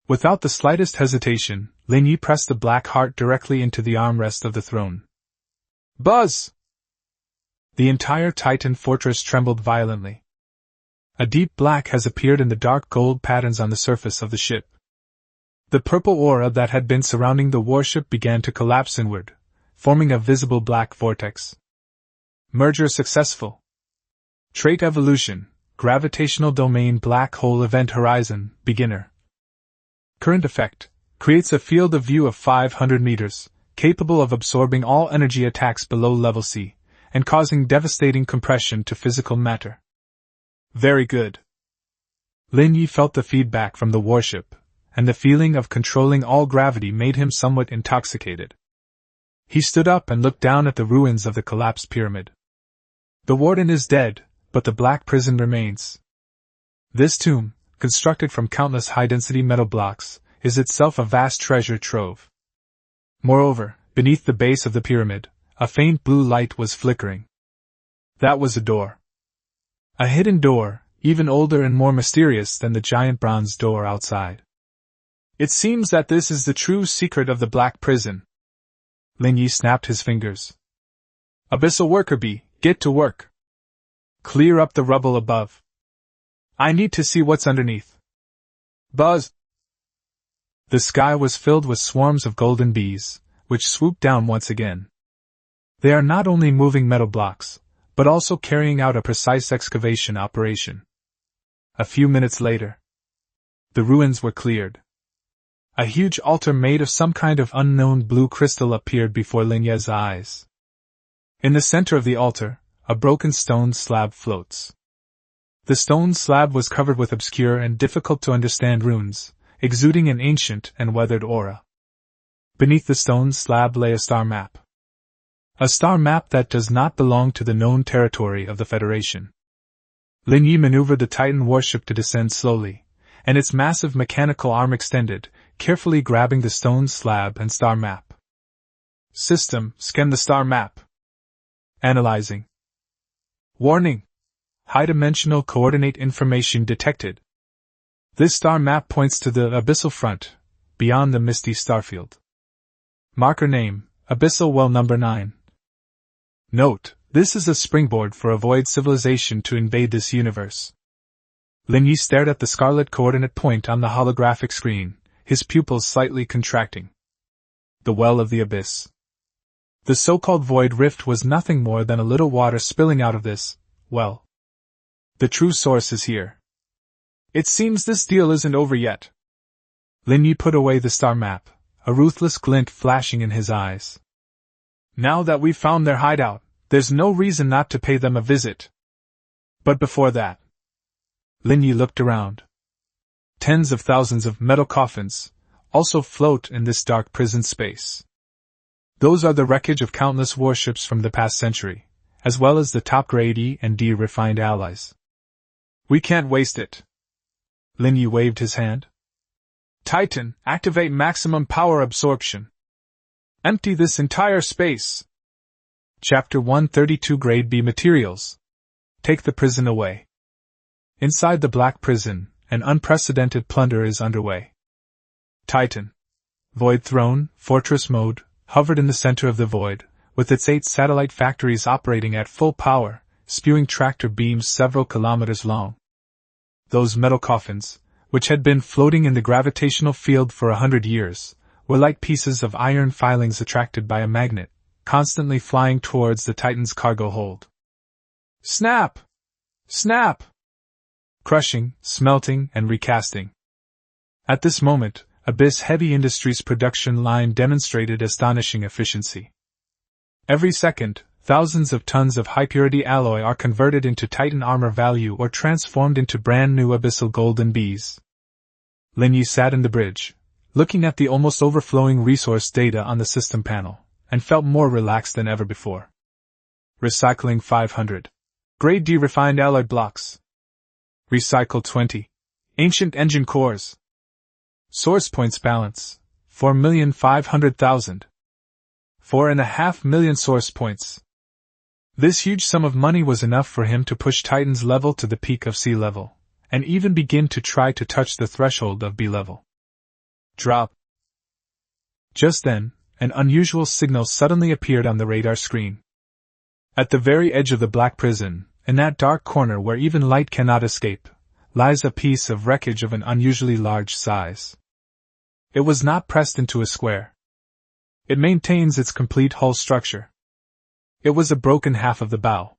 Speaker 1: Without the slightest hesitation, Lin Ye pressed the black heart directly into the armrest of the throne. Buzz! The entire Titan fortress trembled violently. A deep black has appeared in the dark gold patterns on the surface of the ship. The purple aura that had been surrounding the warship began to collapse inward, forming a visible black vortex. Merger successful. Trait evolution, gravitational domain black hole event horizon, beginner. Current effect, creates a field of view of 500 meters, capable of absorbing all energy attacks below level C, and causing devastating compression to physical matter. Very good. Lin Ye felt the feedback from the warship, and the feeling of controlling all gravity made him somewhat intoxicated. He stood up and looked down at the ruins of the collapsed pyramid. The warden is dead, but the black prison remains. This tomb, constructed from countless high-density metal blocks, is itself a vast treasure trove. Moreover, beneath the base of the pyramid, a faint blue light was flickering. That was a door. A hidden door, even older and more mysterious than the giant bronze door outside. It seems that this is the true secret of the Black Prison. Lin Ye snapped his fingers. Abyssal worker bee, get to work. Clear up the rubble above. I need to see what's underneath. Buzz! The sky was filled with swarms of golden bees, which swooped down once again. They are not only moving metal blocks, but also carrying out a precise excavation operation. A few minutes later, the ruins were cleared. A huge altar made of some kind of unknown blue crystal appeared before Lin Ye's eyes. In the center of the altar, a broken stone slab floats. The stone slab was covered with obscure and difficult-to-understand runes, exuding an ancient and weathered aura. Beneath the stone slab lay a star map. A star map that does not belong to the known territory of the Federation. Lin Ye maneuvered the Titan warship to descend slowly, and its massive mechanical arm extended, carefully grabbing the stone slab and star map. System, scan the star map. Analyzing. Warning! High-dimensional coordinate information detected. This star map points to the abyssal front, beyond the misty starfield. Marker name, Abyssal Well Number 9. Note, this is a springboard for a void civilization to invade this universe. Lin Ye stared at the scarlet coordinate point on the holographic screen, his pupils slightly contracting. The Well of the Abyss. The so-called void rift was nothing more than a little water spilling out of this, well. The true source is here. It seems this deal isn't over yet. Lin Ye put away the star map, a ruthless glint flashing in his eyes. Now that we've found their hideout, there's no reason not to pay them a visit. But before that, Lin Ye looked around. Tens of thousands of metal coffins, also float in this dark prison space. Those are the wreckage of countless warships from the past century, as well as the top-grade E and D refined allies. We can't waste it. Lin Ye waved his hand. Titan, activate maximum power absorption. Empty this entire space. Chapter 132 Grade B Materials. Take the prison away. Inside the black prison, an unprecedented plunder is underway. Titan, Void Throne, Fortress Mode, hovered in the center of the void, with its 8 satellite factories operating at full power, spewing tractor beams several kilometers long. Those metal coffins, which had been floating in the gravitational field for 100 years, were like pieces of iron filings attracted by a magnet, constantly flying towards the Titan's cargo hold. Snap! Snap! Crushing, smelting, and recasting. At this moment, Abyss Heavy Industries' production line demonstrated astonishing efficiency. Every second, thousands of tons of high-purity alloy are converted into Titan armor value or transformed into brand-new abyssal golden bees. Lin Ye sat in the bridge, looking at the almost overflowing resource data on the system panel, and felt more relaxed than ever before. Recycling 500. Grade D refined alloy blocks. Recycle 20. Ancient engine cores. Source points balance, 4,500,000. 4.5 million source points. This huge sum of money was enough for him to push Titan's level to the peak of sea level, and even begin to try to touch the threshold of B level. Drop. Just then, an unusual signal suddenly appeared on the radar screen. At the very edge of the black prison, in that dark corner where even light cannot escape, lies a piece of wreckage of an unusually large size. It was not pressed into a square. It maintains its complete hull structure. It was a broken half of the bow.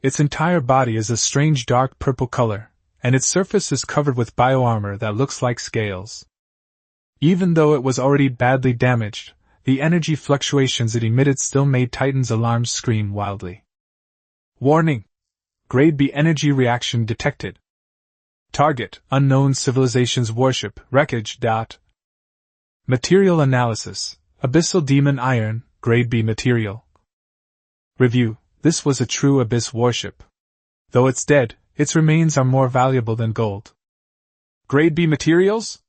Speaker 1: Its entire body is a strange dark purple color, and its surface is covered with bioarmor that looks like scales. Even though it was already badly damaged, the energy fluctuations it emitted still made Titan's alarms scream wildly. Warning! Grade B energy reaction detected. Target, unknown civilization's warship, wreckage. Material analysis, abyssal demon iron, grade B material. Review, this was a true abyss warship. Though it's dead, its remains are more valuable than gold. Grade B materials?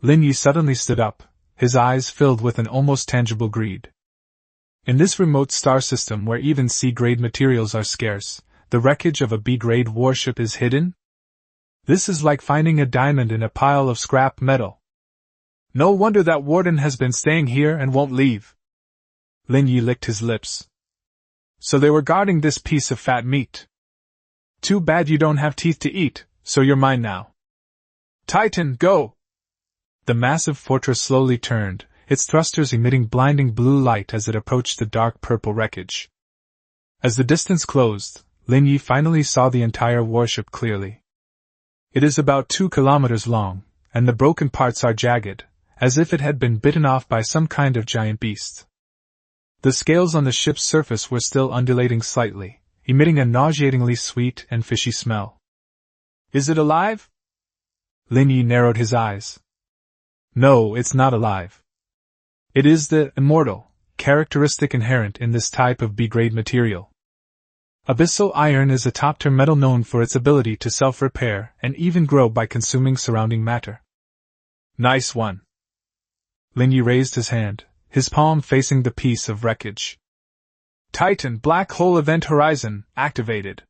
Speaker 1: Lin Ye suddenly stood up, his eyes filled with an almost tangible greed. In this remote star system where even C-grade materials are scarce, the wreckage of a B-grade warship is hidden? This is like finding a diamond in a pile of scrap metal. No wonder that warden has been staying here and won't leave. Lin Ye licked his lips. So they were guarding this piece of fat meat. Too bad you don't have teeth to eat, so you're mine now. Titan, go! The massive fortress slowly turned, its thrusters emitting blinding blue light as it approached the dark purple wreckage. As the distance closed, Lin Ye finally saw the entire warship clearly. It is about 2 kilometers long, and the broken parts are jagged, as if it had been bitten off by some kind of giant beast. The scales on the ship's surface were still undulating slightly, emitting a nauseatingly sweet and fishy smell. Is it alive? Lin Ye narrowed his eyes. No, it's not alive. It is the immortal characteristic inherent in this type of B-grade material. Abyssal iron is a top-tier metal known for its ability to self-repair and even grow by consuming surrounding matter. Nice one. Lin Ye raised his hand, his palm facing the piece of wreckage. Titan Black Hole Event Horizon activated.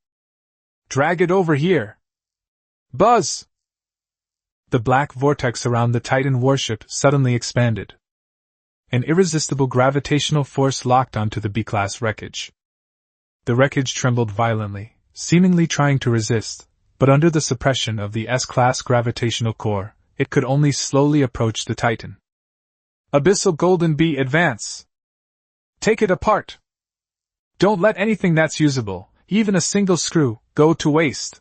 Speaker 1: Drag it over here. Buzz! The black vortex around the Titan warship suddenly expanded. An irresistible gravitational force locked onto the B-class wreckage. The wreckage trembled violently, seemingly trying to resist, but under the suppression of the S-class gravitational core, it could only slowly approach the Titan. Abyssal Golden Bee advance! Take it apart! Don't let anything that's usable, even a single screw, go to waste!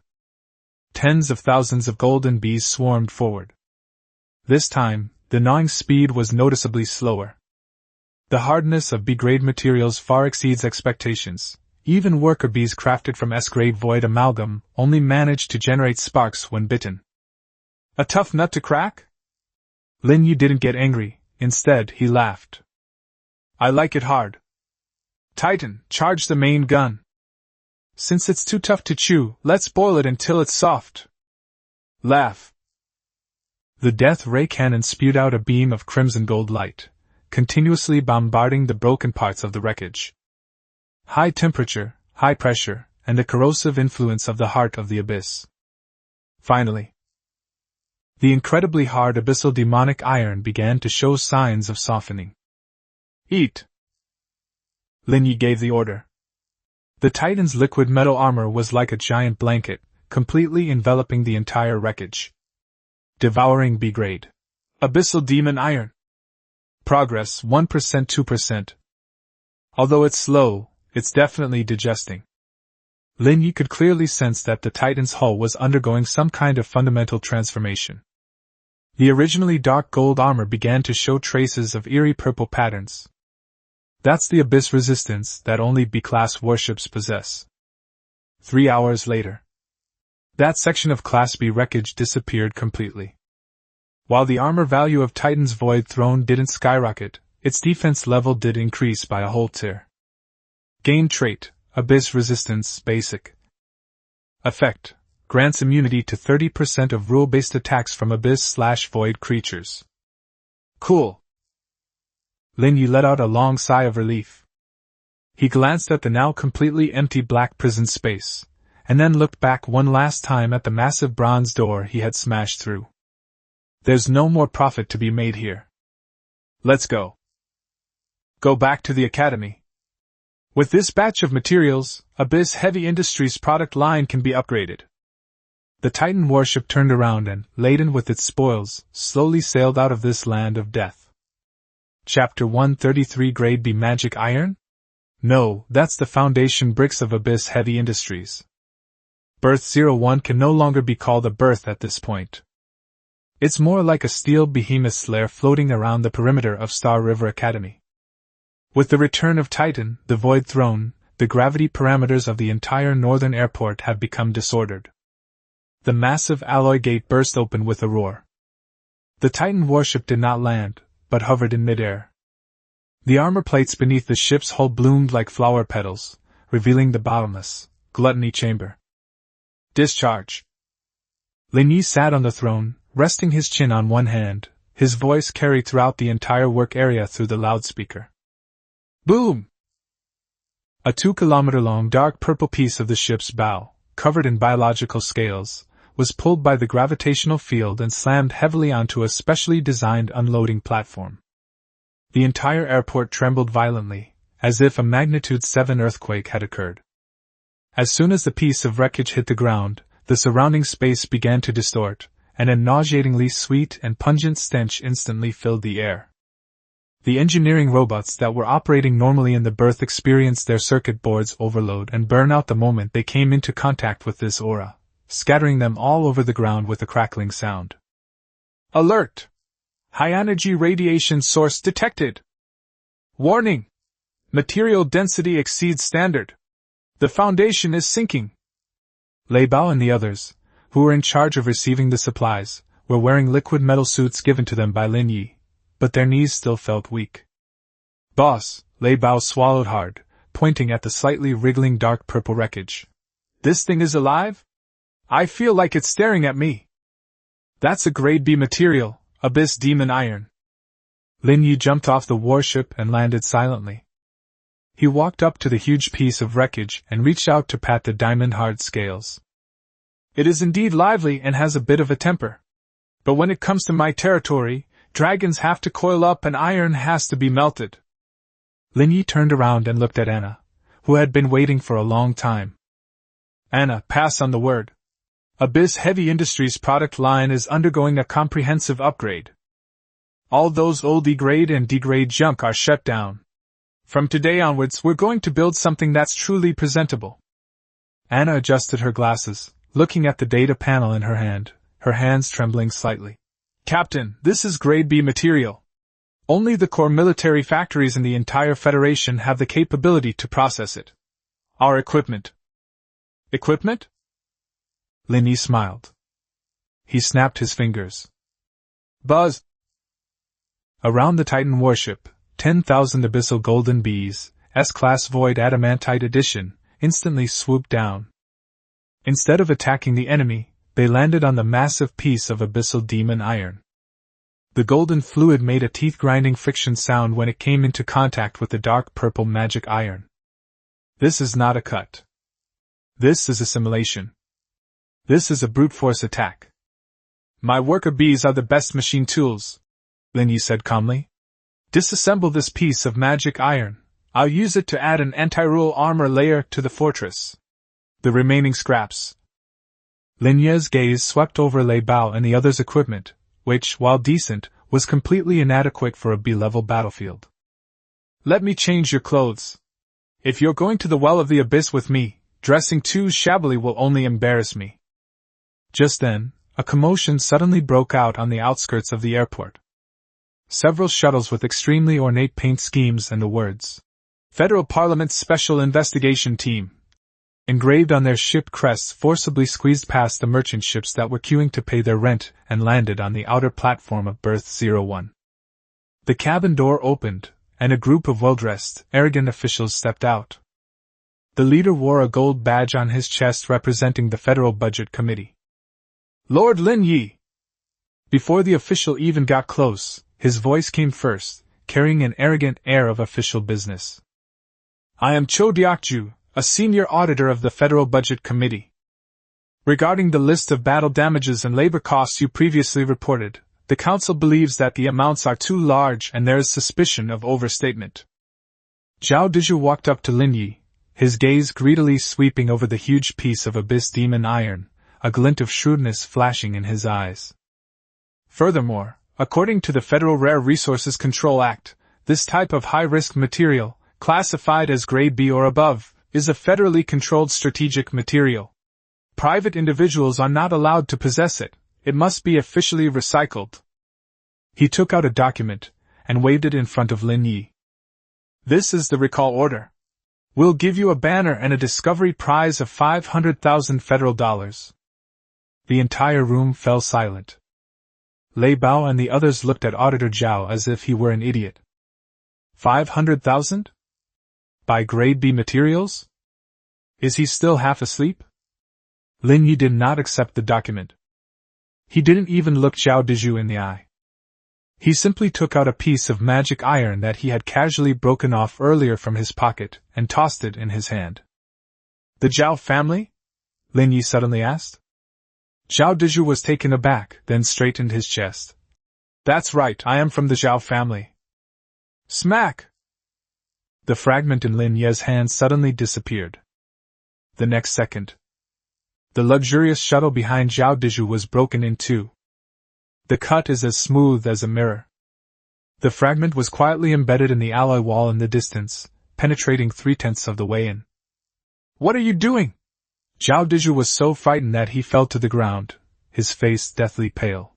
Speaker 1: Tens of thousands of golden bees swarmed forward. This time, the gnawing speed was noticeably slower. The hardness of B-grade materials far exceeds expectations. Even worker bees crafted from S-grade void amalgam only manage to generate sparks when bitten. A tough nut to crack? Lin Ye didn't get angry, instead he laughed. I like it hard. Titan, charge the main gun. Since it's too tough to chew, let's boil it until it's soft. Laugh. The death ray cannon spewed out a beam of crimson gold light, continuously bombarding the broken parts of the wreckage. High temperature, high pressure, and the corrosive influence of the heart of the abyss. Finally, the incredibly hard abyssal demonic iron began to show signs of softening. Eat! Lin Ye gave the order. The Titan's liquid metal armor was like a giant blanket, completely enveloping the entire wreckage. Devouring B grade. Abyssal demon iron. Progress 1% 2%. Although it's slow, it's definitely digesting. Lin Ye could clearly sense that the Titan's hull was undergoing some kind of fundamental transformation. The originally dark gold armor began to show traces of eerie purple patterns. That's the abyss resistance that only B-class warships possess. 3 hours later, that section of Class B wreckage disappeared completely. While the armor value of Titan's Void Throne didn't skyrocket, its defense level did increase by a whole tier. Gain trait, Abyss Resistance Basic. Effect, grants immunity to 30% of rule-based attacks from Abyss/Void creatures. Cool. Lin Ye let out a long sigh of relief. He glanced at the now completely empty black prison space, and then looked back one last time at the massive bronze door he had smashed through. There's no more profit to be made here. Let's go. Go back to the academy. With this batch of materials, Abyss Heavy Industries' product line can be upgraded. The Titan warship turned around and, laden with its spoils, slowly sailed out of this land of death. Chapter 133 Grade B Magic Iron? No, that's the foundation bricks of Abyss Heavy Industries. Berth 01 can no longer be called a berth at this point. It's more like a steel behemoth's lair floating around the perimeter of Star River Academy. With the return of Titan, the Void Throne, the gravity parameters of the entire northern airport have become disordered. The massive alloy gate burst open with a roar. The Titan warship did not land, but hovered in midair. The armor plates beneath the ship's hull bloomed like flower petals, revealing the bottomless, gluttony chamber. Discharge. Lin Ye sat on the throne, resting his chin on one hand, his voice carried throughout the entire work area through the loudspeaker. Boom! A 2-kilometer-long dark purple piece of the ship's bow, covered in biological scales, was pulled by the gravitational field and slammed heavily onto a specially designed unloading platform. The entire airport trembled violently, as if a magnitude 7 earthquake had occurred. As soon as the piece of wreckage hit the ground, the surrounding space began to distort, and a nauseatingly sweet and pungent stench instantly filled the air. The engineering robots that were operating normally in the berth experienced their circuit boards overload and burn out the moment they came into contact with this aura, scattering them all over the ground with a crackling sound. Alert! High-energy radiation source detected! Warning! Material density exceeds standard. The Foundation is sinking. Lei Bao and the others, who were in charge of receiving the supplies, were wearing liquid metal suits given to them by Lin Ye, but their knees still felt weak. Boss, Lei Bao swallowed hard, pointing at the slightly wriggling dark purple wreckage. This thing is alive? I feel like it's staring at me. That's a grade B material, Abyss Demon Iron. Lin Ye jumped off the warship and landed silently. He walked up to the huge piece of wreckage and reached out to pat the diamond-hard scales. It is indeed lively and has a bit of a temper. But when it comes to my territory, dragons have to coil up and iron has to be melted. Lin Ye turned around and looked at Anna, who had been waiting for a long time. Anna, pass on the word. Abyss Heavy Industries' product line is undergoing a comprehensive upgrade. All those old E-grade and D-grade junk are shut down. From today onwards, we're going to build something that's truly presentable. Anna adjusted her glasses, looking at the data panel in her hand, her hands trembling slightly. Captain, this is grade B material. Only the core military factories in the entire Federation have the capability to process it. Our equipment. Equipment? Lin Ye smiled. He snapped his fingers. Buzz! Around the Titan warship, 10,000 abyssal golden bees, S-class void adamantite edition, instantly swooped down. Instead of attacking the enemy, they landed on the massive piece of abyssal demon iron. The golden fluid made a teeth-grinding friction sound when it came into contact with the dark purple magic iron. This is not a cut. This is a simulation. This is a brute force attack. My worker bees are the best machine tools, Lin Ye said calmly. Disassemble this piece of magic iron. I'll use it to add an anti-rule armor layer to the fortress. The remaining scraps. Lin Ye's gaze swept over Lei Bao and the others' equipment, which, while decent, was completely inadequate for a B-level battlefield. Let me change your clothes. If you're going to the well of the abyss with me, dressing too shabbily will only embarrass me. Just then, a commotion suddenly broke out on the outskirts of the airport. Several shuttles with extremely ornate paint schemes and the words, Federal Parliament's Special Investigation Team, engraved on their ship crests forcibly squeezed past the merchant ships that were queuing to pay their rent and landed on the outer platform of Berth 01. The cabin door opened, and a group of well-dressed, arrogant officials stepped out. The leader wore a gold badge on his chest representing the Federal Budget Committee. Lord Lin Ye! Before the official even got close, his voice came first, carrying an arrogant air of official business. I am Cho Diakju, a senior auditor of the Federal Budget Committee. Regarding the list of battle damages and labor costs you previously reported, the Council believes that the amounts are too large and there is suspicion of overstatement. Zhao Tianyu walked up to Lin Ye, his gaze greedily sweeping over the huge piece of abyss demon iron, a glint of shrewdness flashing in his eyes. Furthermore, according to the Federal Rare Resources Control Act, this type of high-risk material, classified as Grade B or above, is a federally controlled strategic material. Private individuals are not allowed to possess it. It must be officially recycled. He took out a document and waved it in front of Lin Ye. This is the recall order. We'll give you a banner and a discovery prize of 500,000 federal dollars. The entire room fell silent. Lei Bao and the others looked at Auditor Zhao as if he were an idiot. 500,000? By Grade B materials? Is he still half asleep? Lin Ye did not accept the document. He didn't even look Zhao Tianyu in the eye. He simply took out a piece of magic iron that he had casually broken off earlier from his pocket and tossed it in his hand. The Zhao family? Lin Ye suddenly asked. Zhao Tianyu was taken aback, then straightened his chest. That's right, I am from the Zhao family. Smack! The fragment in Lin Ye's hand suddenly disappeared. The next second, the luxurious shuttle behind Zhao Tianyu was broken in two. The cut is as smooth as a mirror. The fragment was quietly embedded in the alloy wall in the distance, penetrating 3/10 of the way in. What are you doing? Zhao Tianyu was so frightened that he fell to the ground, his face deathly pale.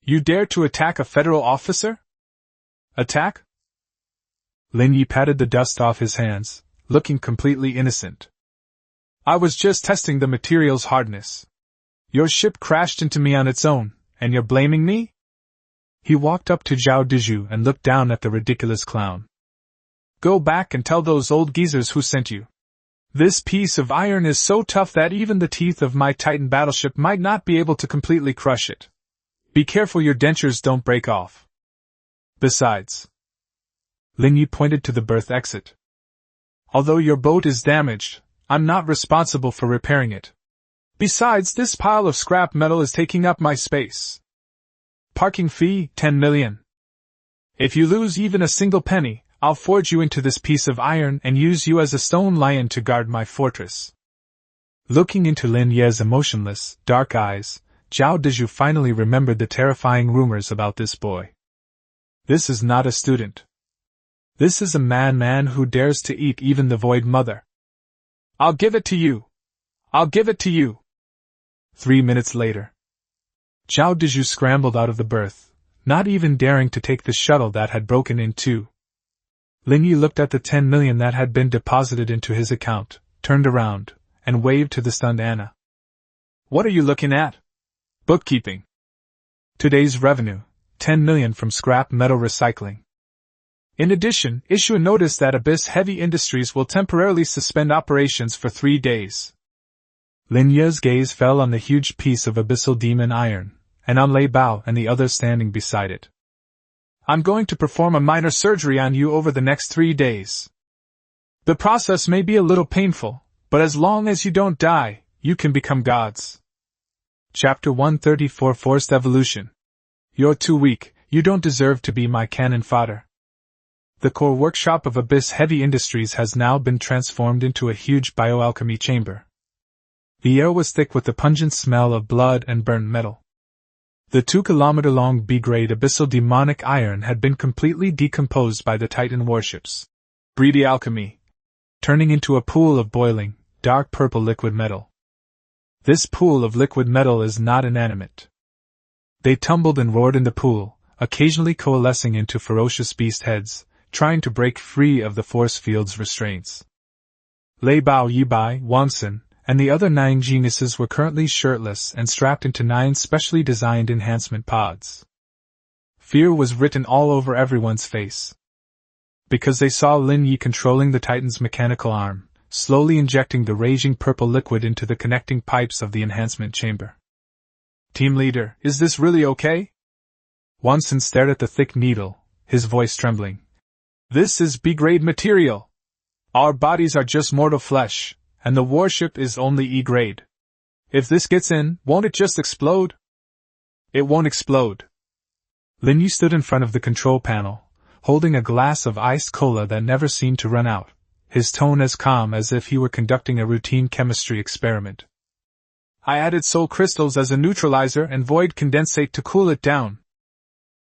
Speaker 1: You dare to attack a federal officer? Attack? Lin Ye patted the dust off his hands, looking completely innocent. I was just testing the material's hardness. Your ship crashed into me on its own, and you're blaming me? He walked up to Zhao Tianyu and looked down at the ridiculous clown. Go back and tell those old geezers who sent you. This piece of iron is so tough that even the teeth of my Titan battleship might not be able to completely crush it. Be careful your dentures don't break off. Besides, Lin Ye pointed to the berth exit. Although your boat is damaged, I'm not responsible for repairing it. Besides, this pile of scrap metal is taking up my space. Parking fee, 10 million. If you lose even a single penny, I'll forge you into this piece of iron and use you as a stone lion to guard my fortress. Looking into Lin Ye's emotionless, dark eyes, Zhao Tianyu finally remembered the terrifying rumors about this boy. This is not a student. This is a man who dares to eat even the Void Mother. I'll give it to you. I'll give it to you. 3 minutes later, Zhao Tianyu scrambled out of the berth, not even daring to take the shuttle that had broken in two. Lin Ye looked at the 10 million that had been deposited into his account, turned around, and waved to the stunned Anna. What are you looking at? Bookkeeping. Today's revenue, 10 million from scrap metal recycling. In addition, issue a notice that Abyss Heavy Industries will temporarily suspend operations for 3 days. Lin Ye's gaze fell on the huge piece of abyssal demon iron, and on Lei Bao and the others standing beside it. I'm going to perform a minor surgery on you over the next 3 days. The process may be a little painful, but as long as you don't die, you can become gods. Chapter 134 Forced Evolution. You're too weak, you don't deserve to be my cannon fodder. The core workshop of Abyss Heavy Industries has now been transformed into a huge bioalchemy chamber. The air was thick with the pungent smell of blood and burnt metal. The 2-kilometer-long B-grade abyssal demonic iron had been completely decomposed by the Titan warships. Breedy alchemy, turning into a pool of boiling, dark purple liquid metal. This pool of liquid metal is not inanimate. They tumbled and roared in the pool, occasionally coalescing into ferocious beast heads, trying to break free of the force field's restraints. Lei Bao Yibai, Wangsun, and the other 9 geniuses were currently shirtless and strapped into 9 specially designed enhancement pods. Fear was written all over everyone's face. Because they saw Lin Ye controlling the Titan's mechanical arm, slowly injecting the raging purple liquid into the connecting pipes of the enhancement chamber. Team leader, is this really okay? Wangsun stared at the thick needle, his voice trembling. This is B-grade material. Our bodies are just mortal flesh, and the warship is only E-grade. If this gets in, won't it just explode? It won't explode. Lin Ye stood in front of the control panel, holding a glass of iced cola that never seemed to run out, his tone as calm as if he were conducting a routine chemistry experiment. I added soul crystals as a neutralizer and void condensate to cool it down.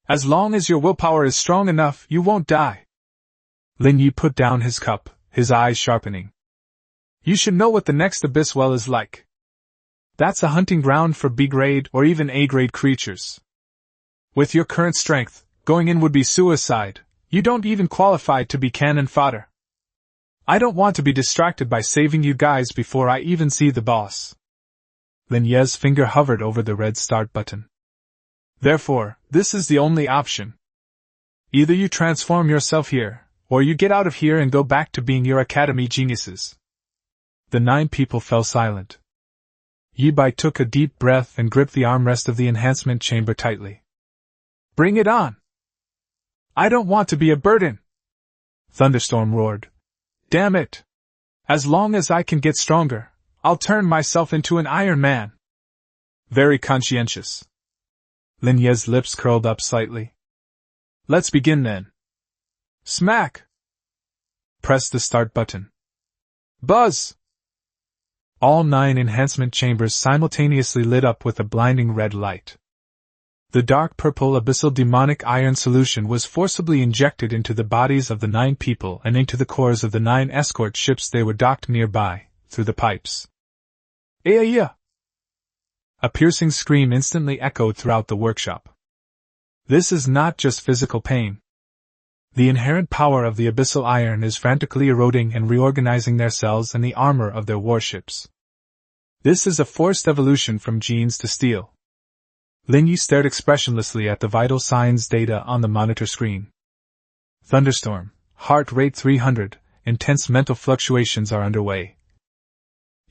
Speaker 1: As long as your willpower is strong enough, you won't die. Lin Ye put down his cup, his eyes sharpening. You should know what the next abyss well is like. That's a hunting ground for B-grade or even A-grade creatures. With your current strength, going in would be suicide. You don't even qualify to be cannon fodder. I don't want to be distracted by saving you guys before I even see the boss. Lin Ye's finger hovered over the red start button. Therefore, this is the only option. Either you transform yourself here, or you get out of here and go back to being your academy geniuses. The 9 people fell silent. Yibai took a deep breath and gripped the armrest of the enhancement chamber tightly. Bring it on! I don't want to be a burden! Thunderstorm roared. Damn it! As long as I can get stronger, I'll turn myself into an Iron Man. Very conscientious. Lin Ye's lips curled up slightly. Let's begin then. Smack! Press the start button. Buzz! All 9 enhancement chambers simultaneously lit up with a blinding red light. The dark purple abyssal demonic iron solution was forcibly injected into the bodies of the 9 people and into the cores of the 9 escort ships they were docked nearby, through the pipes. Aya! A piercing scream instantly echoed throughout the workshop. This is not just physical pain. The inherent power of the abyssal iron is frantically eroding and reorganizing their cells and the armor of their warships. This is a forced evolution from genes to steel. Lin Ye stared expressionlessly at the vital signs data on the monitor screen. Thunderstorm, heart rate 300, intense mental fluctuations are underway.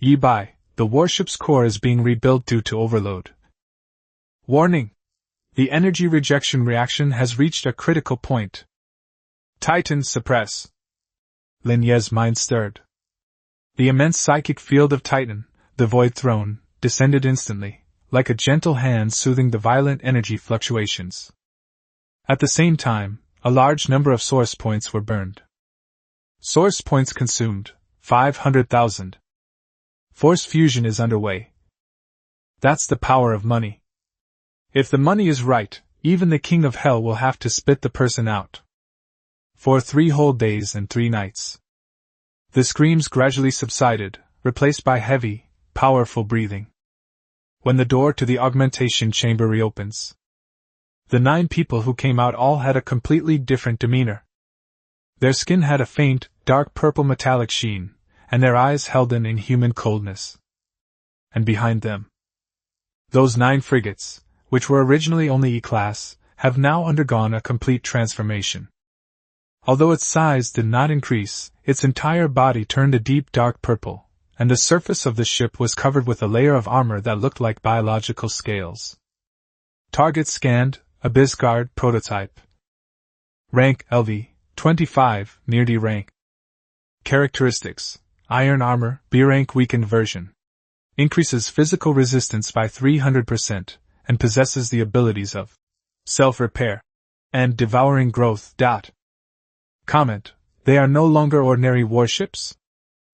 Speaker 1: Yibai, the warship's core is being rebuilt due to overload. Warning! The energy rejection reaction has reached a critical point. Titan suppress. Lin Ye's mind stirred. The immense psychic field of Titan, the Void Throne, descended instantly, like a gentle hand soothing the violent energy fluctuations. At the same time, a large number of source points were burned. Source points consumed, 500,000. Force fusion is underway. That's the power of money. If the money is right, even the King of Hell will have to spit the person out. For 3 whole days and 3 nights. The screams gradually subsided, replaced by heavy, powerful breathing. When the door to the augmentation chamber reopens, the 9 people who came out all had a completely different demeanor. Their skin had a faint, dark purple metallic sheen, and their eyes held an inhuman coldness. And behind them, those 9 frigates, which were originally only E-class, have now undergone a complete transformation. Although its size did not increase, its entire body turned a deep dark purple, and the surface of the ship was covered with a layer of armor that looked like biological scales. Target scanned, Abyss Guard prototype. Rank LV, 25, near D rank. Characteristics: Iron armor, B rank weakened version. Increases physical resistance by 300%, and possesses the abilities of self-repair and devouring growth. Comment: They are no longer ordinary warships.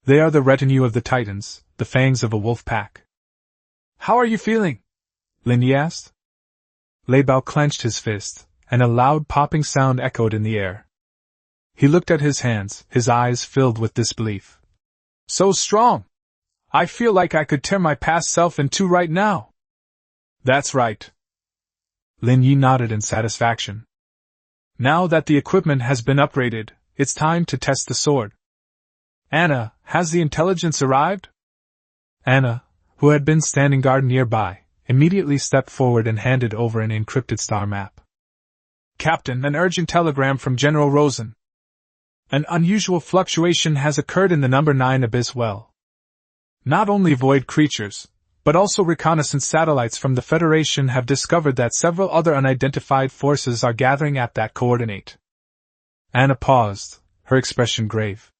Speaker 1: They are the retinue of the Titans, the fangs of a wolf pack. How are you feeling? Lin Ye asked. Lei Bao clenched his fist, and a loud popping sound echoed in the air. He looked at his hands, his eyes filled with disbelief. So strong! I feel like I could tear my past self in two right now. That's right. Lin Ye nodded in satisfaction. Now that the equipment has been upgraded, it's time to test the sword. Anna, has the intelligence arrived? Anna, who had been standing guard nearby, immediately stepped forward and handed over an encrypted star map. Captain, an urgent telegram from General Rosen. An unusual fluctuation has occurred in the number 9 abyss well. Not only void creatures, but also reconnaissance satellites from the Federation have discovered that several other unidentified forces are gathering at that coordinate. Anna paused, her expression grave.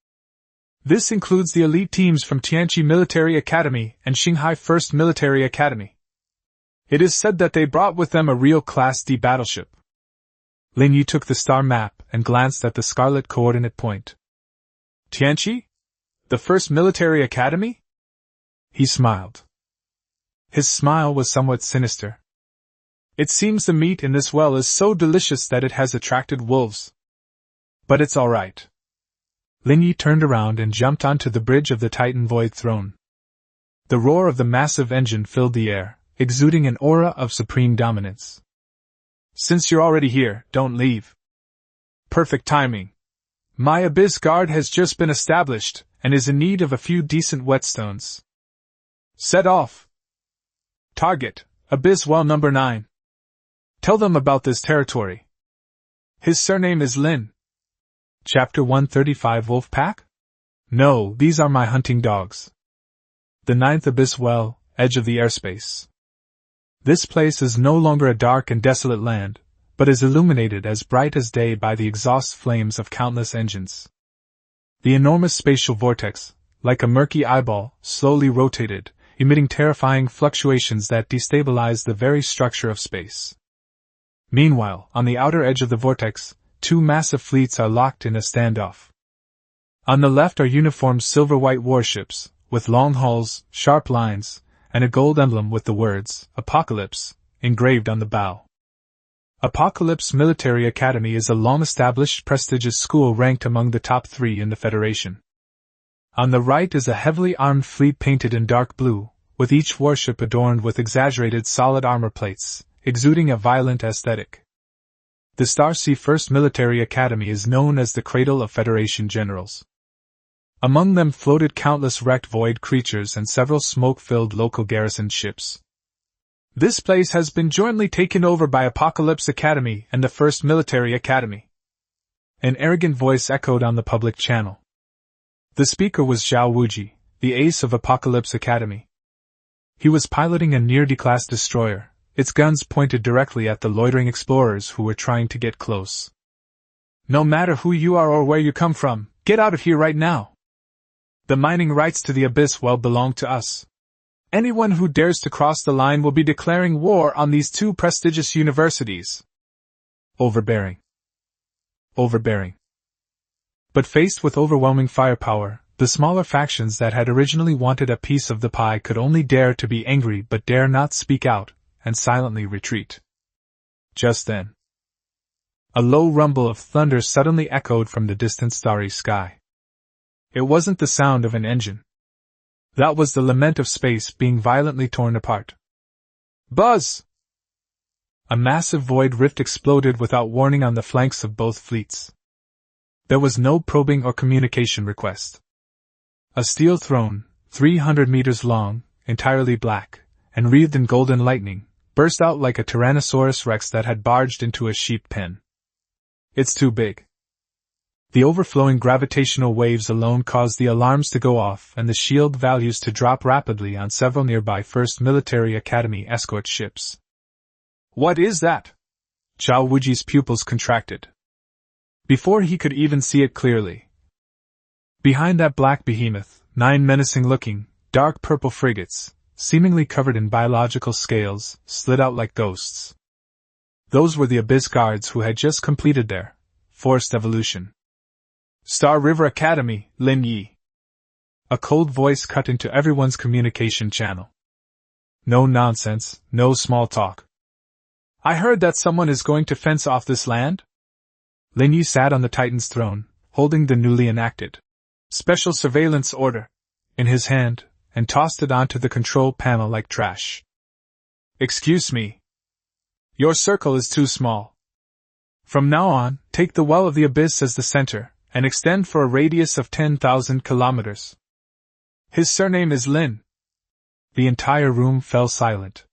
Speaker 1: This includes the elite teams from Tianchi Military Academy and Xinghai 1st Military Academy. It is said that they brought with them a real Class D battleship. Lin Ye took the star map and glanced at the scarlet coordinate point. Tianchi? The 1st Military Academy? He smiled. His smile was somewhat sinister. It seems the meat in this well is so delicious that it has attracted wolves. But it's all right. Lin Ye turned around and jumped onto the bridge of the Titan Void Throne. The roar of the massive engine filled the air, exuding an aura of supreme dominance. Since you're already here, don't leave. Perfect timing. My Abyss Guard has just been established, and is in need of a few decent whetstones. Set off. Target, Abyss Well number 9. Tell them about this territory. His surname is Lin. Chapter 135 Wolf Pack? No, these are my hunting dogs. The 9th Abyss Well, edge of the airspace. This place is no longer a dark and desolate land, but is illuminated as bright as day by the exhaust flames of countless engines. The enormous spatial vortex, like a murky eyeball, slowly rotated, emitting terrifying fluctuations that destabilize the very structure of space. Meanwhile, on the outer edge of the vortex, 2 massive fleets are locked in a standoff. On the left are uniformed silver-white warships, with long hulls, sharp lines, and a gold emblem with the words, Apocalypse, engraved on the bow. Apocalypse Military Academy is a long-established prestigious school ranked among the top 3 in the Federation. On the right is a heavily armed fleet painted in dark blue, with each warship adorned with exaggerated solid armor plates, exuding a violent aesthetic. The Star Sea 1st Military Academy is known as the cradle of Federation generals. Among them floated countless wrecked void creatures and several smoke-filled local garrison ships. This place has been jointly taken over by Apocalypse Academy and the 1st Military Academy. An arrogant voice echoed on the public channel. The speaker was Zhao Wuji, the ace of Apocalypse Academy. He was piloting a near-D-class destroyer, its guns pointed directly at the loitering explorers who were trying to get close. No matter who you are or where you come from, get out of here right now. The mining rights to the Abyss Well belong to us. Anyone who dares to cross the line will be declaring war on these 2 prestigious universities. Overbearing. Overbearing. But faced with overwhelming firepower, the smaller factions that had originally wanted a piece of the pie could only dare to be angry but dare not speak out, and silently retreat. Just then, a low rumble of thunder suddenly echoed from the distant starry sky. It wasn't the sound of an engine. That was the lament of space being violently torn apart. Buzz! A massive void rift exploded without warning on the flanks of both fleets. There was no probing or communication request. A steel throne, 300 meters long, entirely black, and wreathed in golden lightning, burst out like a Tyrannosaurus Rex that had barged into a sheep pen. It's too big. The overflowing gravitational waves alone caused the alarms to go off and the shield values to drop rapidly on several nearby 1st Military Academy escort ships. What is that? Zhao Wuji's pupils contracted. Before he could even see it clearly. Behind that black behemoth, 9 menacing-looking, dark purple frigates, seemingly covered in biological scales, slid out like ghosts. Those were the Abyss Guards who had just completed their forced evolution. Star River Academy, Lin Ye. A cold voice cut into everyone's communication channel. No nonsense, no small talk. I heard that someone is going to fence off this land? Lin Ye sat on the Titan's throne, holding the newly enacted Special Surveillance Order in his hand, and tossed it onto the control panel like trash. Excuse me. Your circle is too small. From now on, take the Well of the Abyss as the center, and extend for a radius of 10,000 kilometers. His surname is Lin. The entire room fell silent.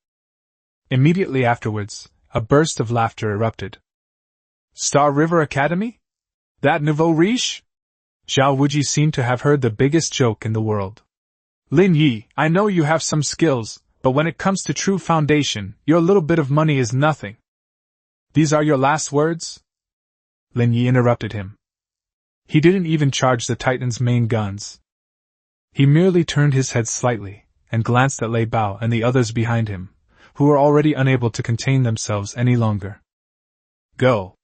Speaker 1: Immediately afterwards, a burst of laughter erupted. Star River Academy? That nouveau riche? Zhao Wuji seemed to have heard the biggest joke in the world. Lin Ye, I know you have some skills, but when it comes to true foundation, your little bit of money is nothing. These are your last words? Lin Ye interrupted him. He didn't even charge the Titan's main guns. He merely turned his head slightly, and glanced at Lei Bao and the others behind him, who were already unable to contain themselves any longer. Go.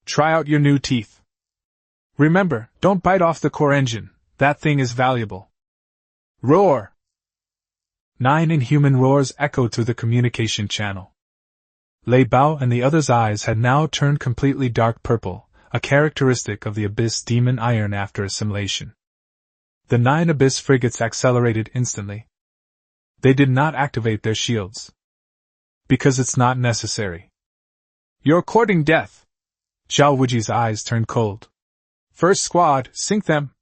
Speaker 1: Try out your new teeth. Remember, don't bite off the core engine, that thing is valuable. Roar! 9 inhuman roars echoed through the communication channel. Lei Bao and the others' eyes had now turned completely dark purple, a characteristic of the Abyss demon iron after assimilation. The 9 Abyss frigates accelerated instantly. They did not activate their shields. Because it's not necessary. You're courting death. Zhao Wuji's eyes turned cold. First squad, sink them.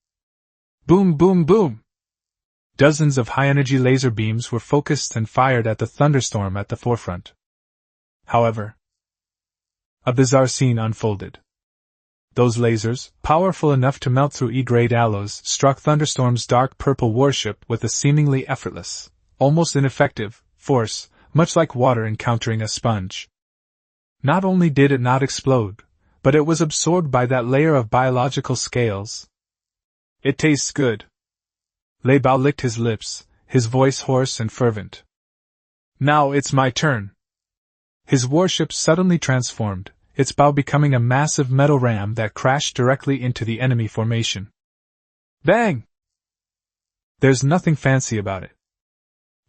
Speaker 1: Boom, boom, boom. Dozens of high-energy laser beams were focused and fired at the thunderstorm at the forefront. However, a bizarre scene unfolded. Those lasers, powerful enough to melt through E-grade alloys, struck Thunderstorm's dark purple warship with a seemingly effortless, almost ineffective, force, much like water encountering a sponge. Not only did it not explode, but it was absorbed by that layer of biological scales. It tastes good. Lei Bao licked his lips, his voice hoarse and fervent. Now it's my turn. His warship suddenly transformed, its bow becoming a massive metal ram that crashed directly into the enemy formation. Bang! There's nothing fancy about it.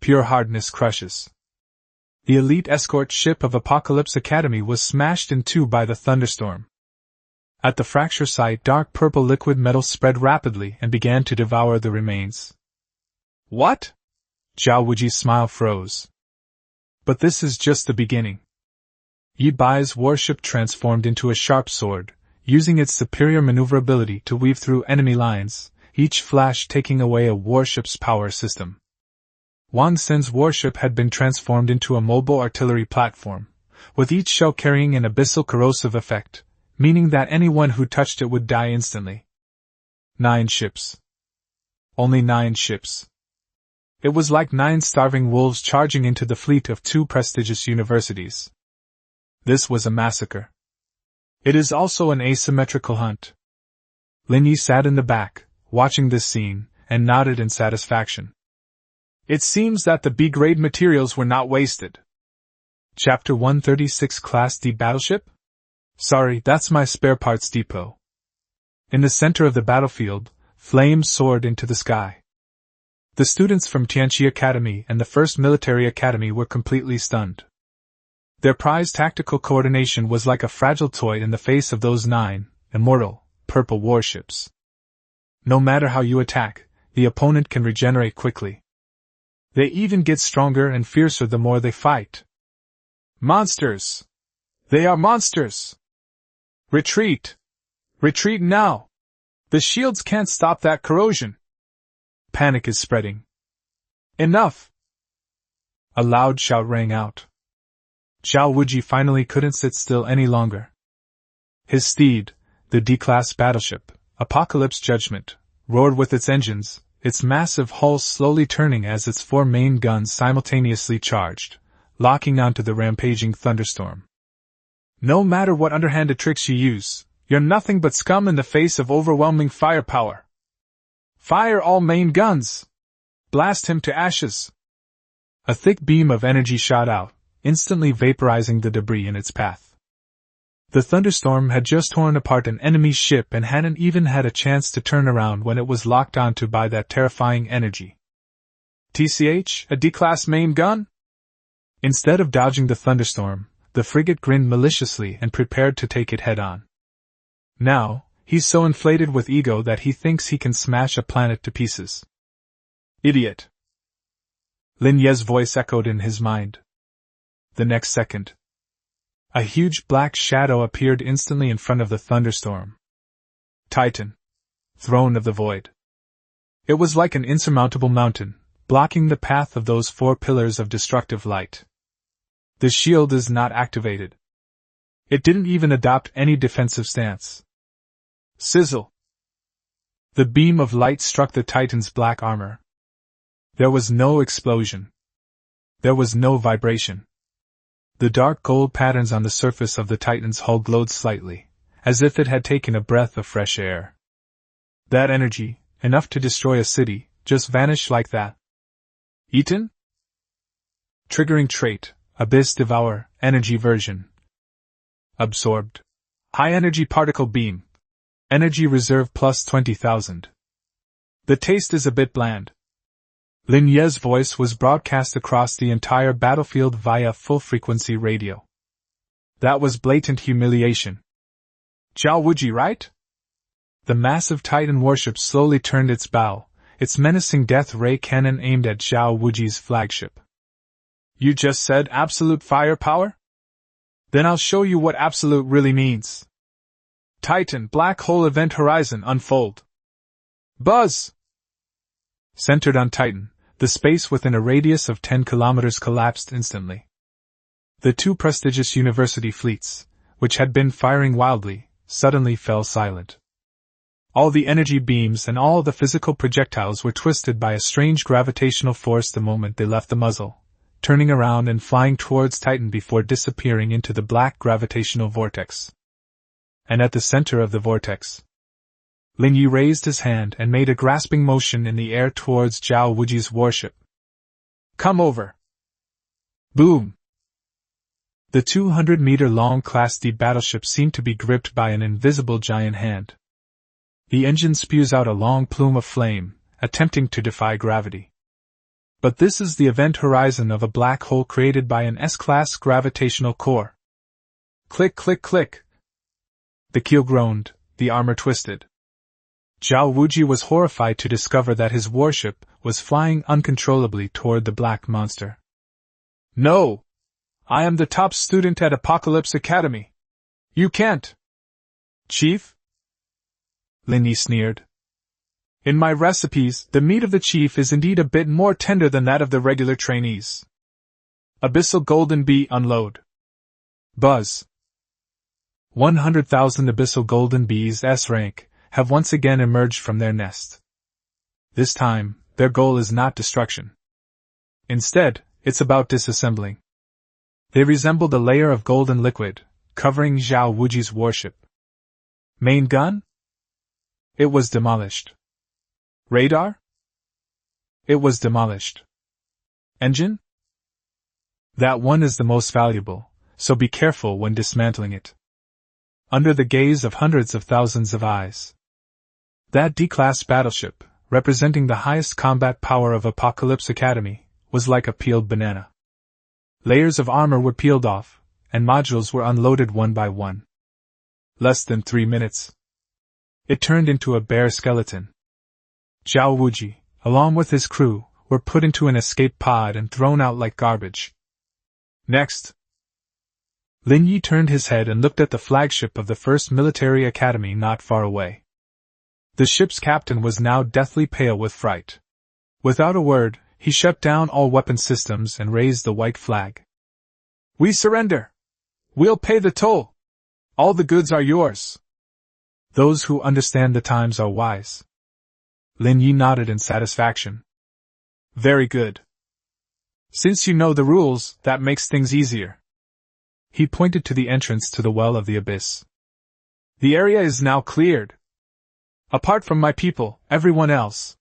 Speaker 1: Pure hardness crushes. The elite escort ship of Apocalypse Academy was smashed in two by the thunderstorm. At the fracture site, dark purple liquid metal spread rapidly and began to devour the remains. What? Zhao Wuji's smile froze. But this is just the beginning. Yi Bai's warship transformed into a sharp sword, using its superior maneuverability to weave through enemy lines, each flash taking away a warship's power system. Wang Sen's warship had been transformed into a mobile artillery platform, with each shell carrying an abyssal corrosive effect, meaning that anyone who touched it would die instantly. 9 ships. Only 9 ships. It was like 9 starving wolves charging into the fleet of 2 prestigious universities. This was a massacre. It is also an asymmetrical hunt. Lin Ye sat in the back, watching this scene, and nodded in satisfaction. It seems that the B-grade materials were not wasted. Chapter 136 Class D Battleship? Sorry, that's my spare parts depot. In the center of the battlefield, flames soared into the sky. The students from Tianqi Academy and the 1st Military Academy were completely stunned. Their prized tactical coordination was like a fragile toy in the face of those 9, immortal, purple warships. No matter how you attack, the opponent can regenerate quickly. They even get stronger and fiercer the more they fight. Monsters! They are monsters! Retreat! Retreat now! The shields can't stop that corrosion! Panic is spreading. Enough! A loud shout rang out. Zhao Wuji finally couldn't sit still any longer. His steed, the D-class battleship, Apocalypse Judgment, roared with its engines, its massive hull slowly turning as its 4 main guns simultaneously charged, locking onto the rampaging thunderstorm. No matter what underhanded tricks you use, you're nothing but scum in the face of overwhelming firepower. Fire all main guns! Blast him to ashes! A thick beam of energy shot out, instantly vaporizing the debris in its path. The thunderstorm had just torn apart an enemy's ship and hadn't even had a chance to turn around when it was locked onto by that terrifying energy. TCH, a D-class main gun? Instead of dodging the thunderstorm, the frigate grinned maliciously and prepared to take it head-on. Now, he's so inflated with ego that he thinks he can smash a planet to pieces. Idiot! Lin Ye's voice echoed in his mind. The next second, a huge black shadow appeared instantly in front of the thunderstorm. Titan. Throne of the Void. It was like an insurmountable mountain, blocking the path of those 4 pillars of destructive light. The shield is not activated. It didn't even adopt any defensive stance. Sizzle. The beam of light struck the Titan's black armor. There was no explosion. There was no vibration. The dark gold patterns on the surface of the Titan's hull glowed slightly, as if it had taken a breath of fresh air. That energy, enough to destroy a city, just vanished like that. Eaten? Triggering trait, Abyss Devour, energy version. Absorbed. High energy particle beam. Energy reserve plus 20,000. The taste is a bit bland. Lin Ye's voice was broadcast across the entire battlefield via full-frequency radio. That was blatant humiliation. Zhao Wuji, right? The massive Titan warship slowly turned its bow, its menacing death ray cannon aimed at Zhao Wuji's flagship. You just said absolute firepower? Then I'll show you what absolute really means. Titan Black Hole Event Horizon unfold. Buzz! Centered on Titan, the space within a radius of 10 kilometers collapsed instantly. The 2 prestigious university fleets, which had been firing wildly, suddenly fell silent. All the energy beams and all the physical projectiles were twisted by a strange gravitational force the moment they left the muzzle, turning around and flying towards Titan before disappearing into the black gravitational vortex. And at the center of the vortex, Lin Ye raised his hand and made a grasping motion in the air towards Zhao Wuji's warship. Come over! Boom! The 200-meter-long Class D battleship seemed to be gripped by an invisible giant hand. The engine spews out a long plume of flame, attempting to defy gravity. But this is the event horizon of a black hole created by an S-class gravitational core. Click, click, click! The keel groaned, the armor twisted. Zhao Wuji was horrified to discover that his warship was flying uncontrollably toward the black monster. No! I am the top student at Apocalypse Academy. You can't! Chief? Lin Ye sneered. In my recipes, the meat of the chief is indeed a bit more tender than that of the regular trainees. Abyssal Golden Bee unload. Buzz. 100,000 Abyssal Golden Bees S-rank have once again emerged from their nest. This time, their goal is not destruction. Instead, it's about disassembling. They resembled a layer of golden liquid, covering Zhao Wuji's warship. Main gun? It was demolished. Radar? It was demolished. Engine? That one is the most valuable, so be careful when dismantling it. Under the gaze of hundreds of thousands of eyes. That D-class battleship, representing the highest combat power of Apocalypse Academy, was like a peeled banana. Layers of armor were peeled off, and modules were unloaded one by one. Less than 3 minutes. It turned into a bare skeleton. Zhao Wuji, along with his crew, were put into an escape pod and thrown out like garbage. Next. Lin Ye turned his head and looked at the flagship of the first military academy not far away. The ship's captain was now deathly pale with fright. Without a word, he shut down all weapon systems and raised the white flag. "We surrender! We'll pay the toll! All the goods are yours!" "Those who understand the times are wise." Lin Ye nodded in satisfaction. "Very good. Since you know the rules, that makes things easier." He pointed to the entrance to the well of the abyss. "The area is now cleared. Apart from my people, everyone else.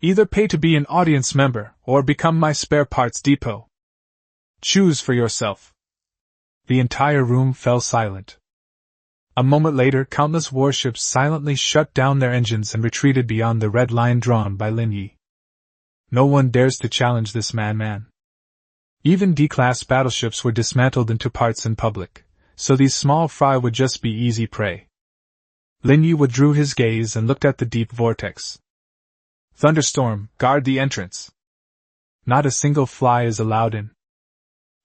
Speaker 1: Either pay to be an audience member, or become my spare parts depot. Choose for yourself." The entire room fell silent. A moment later, countless warships silently shut down their engines and retreated beyond the red line drawn by Lin Ye. No one dares to challenge this man. Even D-class battleships were dismantled into parts in public, so these small fry would just be easy prey. Lin Ye withdrew his gaze and looked at the deep vortex. "Thunderstorm, guard the entrance. Not a single fly is allowed in.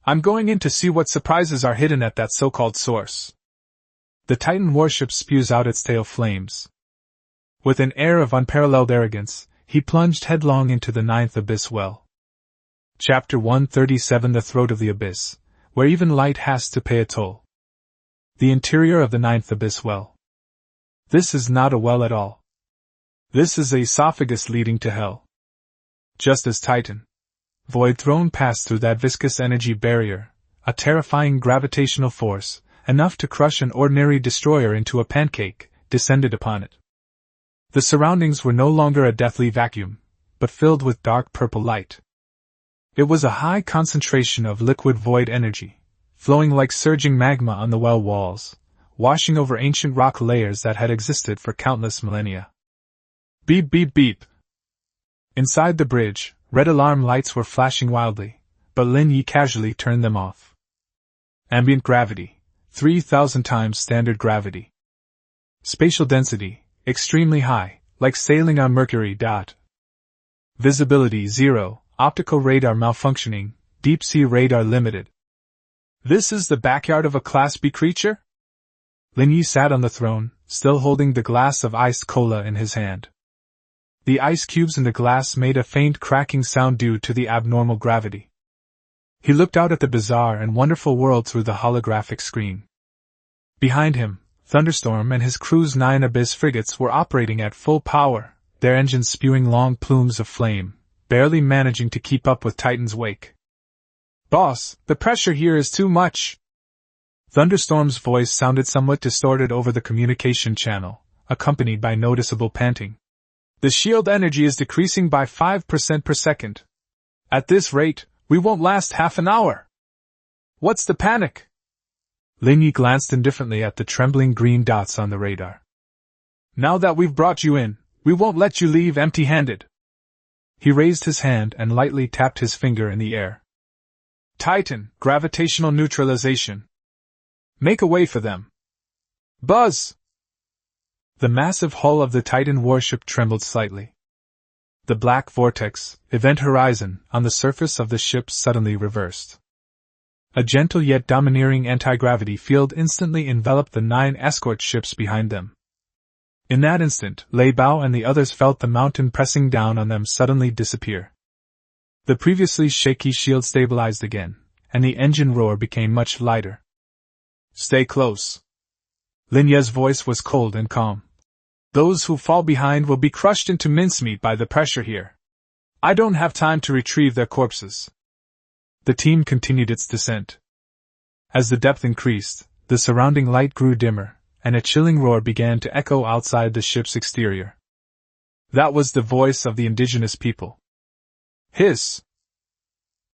Speaker 1: I'm going in to see what surprises are hidden at that so-called source." The Titan warship spews out its tail flames. With an air of unparalleled arrogance, he plunged headlong into the 9th abyss well. Chapter 137: The Throat of the Abyss, where even light has to pay a toll. The interior of the 9th abyss well. This is not a well at all. This is a esophagus leading to hell. Just as Titan Void thrown passed through that viscous energy barrier, a terrifying gravitational force, enough to crush an ordinary destroyer into a pancake, descended upon it. The surroundings were no longer a deathly vacuum, but filled with dark purple light. It was a high concentration of liquid void energy, flowing like surging magma on the well walls, washing over ancient rock layers that had existed for countless millennia. Beep beep beep. Inside the bridge, red alarm lights were flashing wildly, but Lin Ye casually turned them off. Ambient gravity, 3,000 times standard gravity. Spatial density, extremely high, like sailing on Mercury. Visibility 0, optical radar malfunctioning, deep sea radar limited. This is the backyard of a Class B creature? Lin Ye sat on the throne, still holding the glass of iced cola in his hand. The ice cubes in the glass made a faint cracking sound due to the abnormal gravity. He looked out at the bizarre and wonderful world through the holographic screen. Behind him, Thunderstorm and his crew's 9 Abyss frigates were operating at full power, their engines spewing long plumes of flame, barely managing to keep up with Titan's wake. "Boss, the pressure here is too much." Thunderstorm's voice sounded somewhat distorted over the communication channel, accompanied by noticeable panting. "The shield energy is decreasing by 5% per second. At this rate, we won't last half an hour. What's the panic?" Lin Ye glanced indifferently at the trembling green dots on the radar. "Now that we've brought you in, we won't let you leave empty-handed." He raised his hand and lightly tapped his finger in the air. "Titan, gravitational neutralization. Make a way for them. Buzz!" The massive hull of the Titan warship trembled slightly. The black vortex, event horizon, on the surface of the ship suddenly reversed. A gentle yet domineering anti-gravity field instantly enveloped the 9 escort ships behind them. In that instant, Lei Bao and the others felt the mountain pressing down on them suddenly disappear. The previously shaky shield stabilized again, and the engine roar became much lighter. "Stay close." Lin Ye's voice was cold and calm. "Those who fall behind will be crushed into mincemeat by the pressure here. I don't have time to retrieve their corpses." The team continued its descent. As the depth increased, the surrounding light grew dimmer, and a chilling roar began to echo outside the ship's exterior. That was the voice of the indigenous people. Hiss!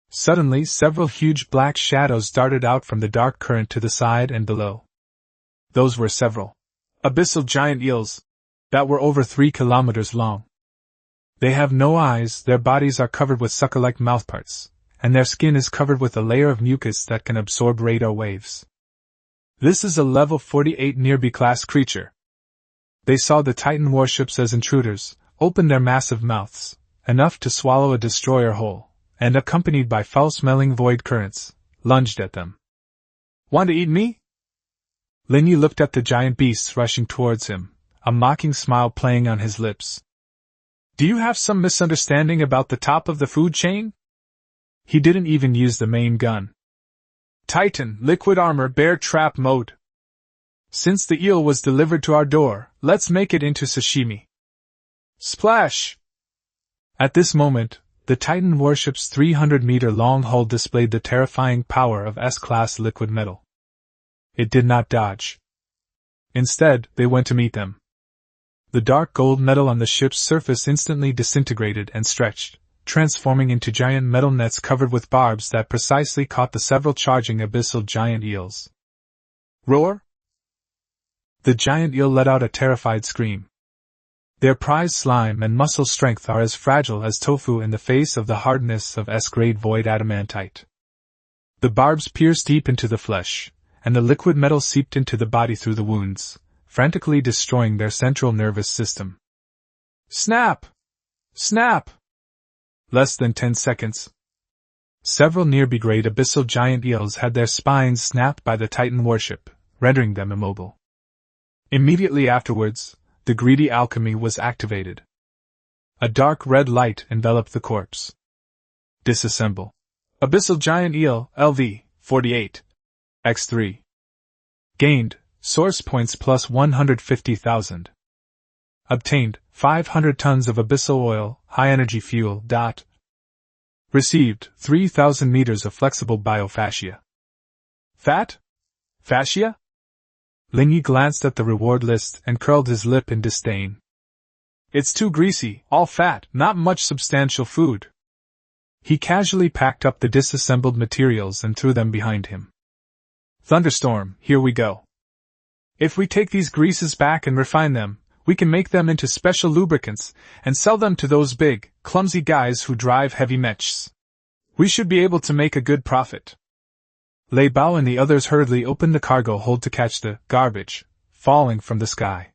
Speaker 1: Suddenly, several huge black shadows darted out from the dark current to the side and below. Those were several abyssal giant eels that were over 3 kilometers long. They have no eyes, their bodies are covered with sucker-like mouthparts, and their skin is covered with a layer of mucus that can absorb radar waves. This is a level 48 near B-class creature. They saw the Titan warships as intruders, opened their massive mouths, enough to swallow a destroyer whole, and accompanied by foul-smelling void currents, lunged at them. "Want to eat me?" Lin Ye looked at the giant beasts rushing towards him, a mocking smile playing on his lips. Do you have some misunderstanding about the top of the food chain? He didn't even use the main gun. Titan, liquid armor, bear trap mode. Since the eel was delivered to our door, let's make it into sashimi. Splash! At this moment, the Titan warship's 300-meter-long hull displayed the terrifying power of S-class liquid metal. It did not dodge. Instead, they went to meet them. The dark gold metal on the ship's surface instantly disintegrated and stretched, transforming into giant metal nets covered with barbs that precisely caught the several charging abyssal giant eels. Roar! The giant eel let out a terrified scream. Their prized slime and muscle strength are as fragile as tofu in the face of the hardness of S-grade void adamantite. The barbs pierced deep into the flesh, and the liquid metal seeped into the body through the wounds, frantically destroying their central nervous system. Snap! Snap! Less than 10 seconds. Several near-B-grade abyssal giant eels had their spines snapped by the Titan warship, rendering them immobile. Immediately afterwards, the greedy alchemy was activated. A dark red light enveloped the corpse. Disassemble. Abyssal giant eel, LV, 48. X3. Gained, source points plus 150,000. Obtained, 500 tons of abyssal oil, high-energy fuel. Received, 3,000 meters of flexible biofascia. Fat? Fascia? Lin Ye glanced at the reward list and curled his lip in disdain. It's too greasy, all fat, not much substantial food. He casually packed up the disassembled materials and threw them behind him. Thunderstorm, here we go. If we take these greases back and refine them, we can make them into special lubricants and sell them to those big, clumsy guys who drive heavy mechs. We should be able to make a good profit. Lei Bao and the others hurriedly opened the cargo hold to catch the garbage falling from the sky.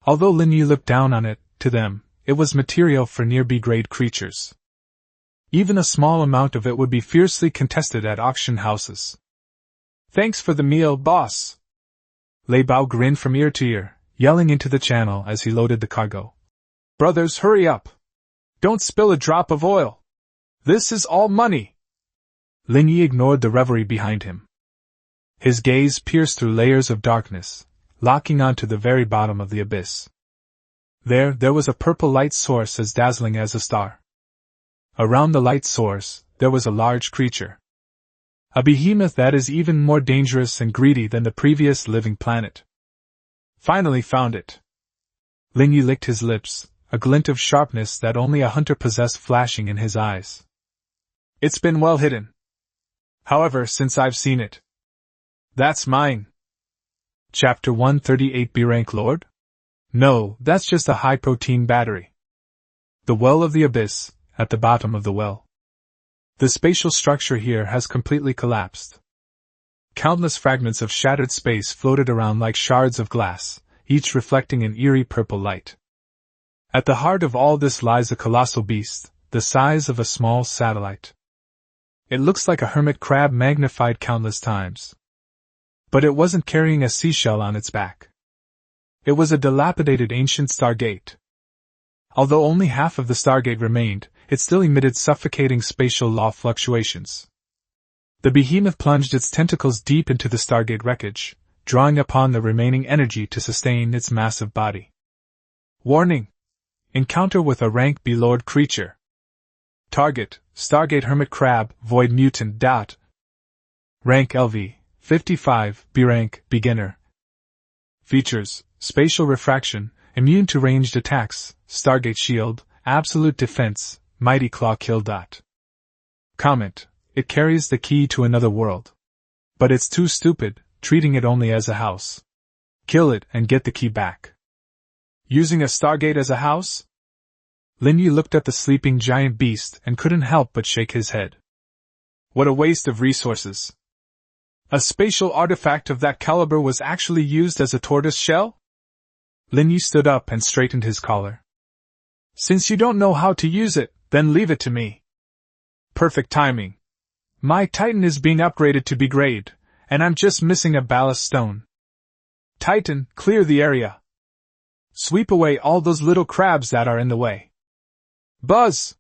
Speaker 1: Although Lin Ye looked down on it, to them, it was material for near B-grade creatures. Even a small amount of it would be fiercely contested at auction houses. Thanks for the meal, boss. Lei Bao grinned from ear to ear, yelling into the channel as he loaded the cargo. Brothers, hurry up! Don't spill a drop of oil! This is all money! Lin Ye ignored the reverie behind him. His gaze pierced through layers of darkness, locking onto the very bottom of the abyss. There was a purple light source as dazzling as a star. Around the light source, there was a large creature. A behemoth that is even more dangerous and greedy than the previous living planet. Finally found it. Lin Ye licked his lips, a glint of sharpness that only a hunter possessed flashing in his eyes. It's been well hidden. However, since I've seen it. That's mine. Chapter 138 B-Rank Lord? No, that's just a high-protein battery. The well of the abyss, at the bottom of the well. The spatial structure here has completely collapsed. Countless fragments of shattered space floated around like shards of glass, each reflecting an eerie purple light. At the heart of all this lies a colossal beast, the size of a small satellite. It looks like a hermit crab magnified countless times. But it wasn't carrying a seashell on its back. It was a dilapidated ancient stargate. Although only half of the stargate remained, it still emitted suffocating spatial law fluctuations. The behemoth plunged its tentacles deep into the stargate wreckage, drawing upon the remaining energy to sustain its massive body. Warning! Encounter with a rank B Lord creature. Target, Stargate Hermit Crab, Void Mutant. Rank LV, 55, B rank, Beginner. Features, Spatial Refraction, Immune to ranged attacks, Stargate Shield, Absolute Defense, Mighty Claw Kill. Comment, it carries the key to another world. But it's too stupid, treating it only as a house. Kill it and get the key back. Using a Stargate as a house? Lin Ye looked at the sleeping giant beast and couldn't help but shake his head. What a waste of resources. A spatial artifact of that caliber was actually used as a tortoise shell? Lin Ye stood up and straightened his collar. Since you don't know how to use it, then leave it to me. Perfect timing. My Titan is being upgraded to B-grade, and I'm just missing a ballast stone. Titan, clear the area. Sweep away all those little crabs that are in the way. Buzz!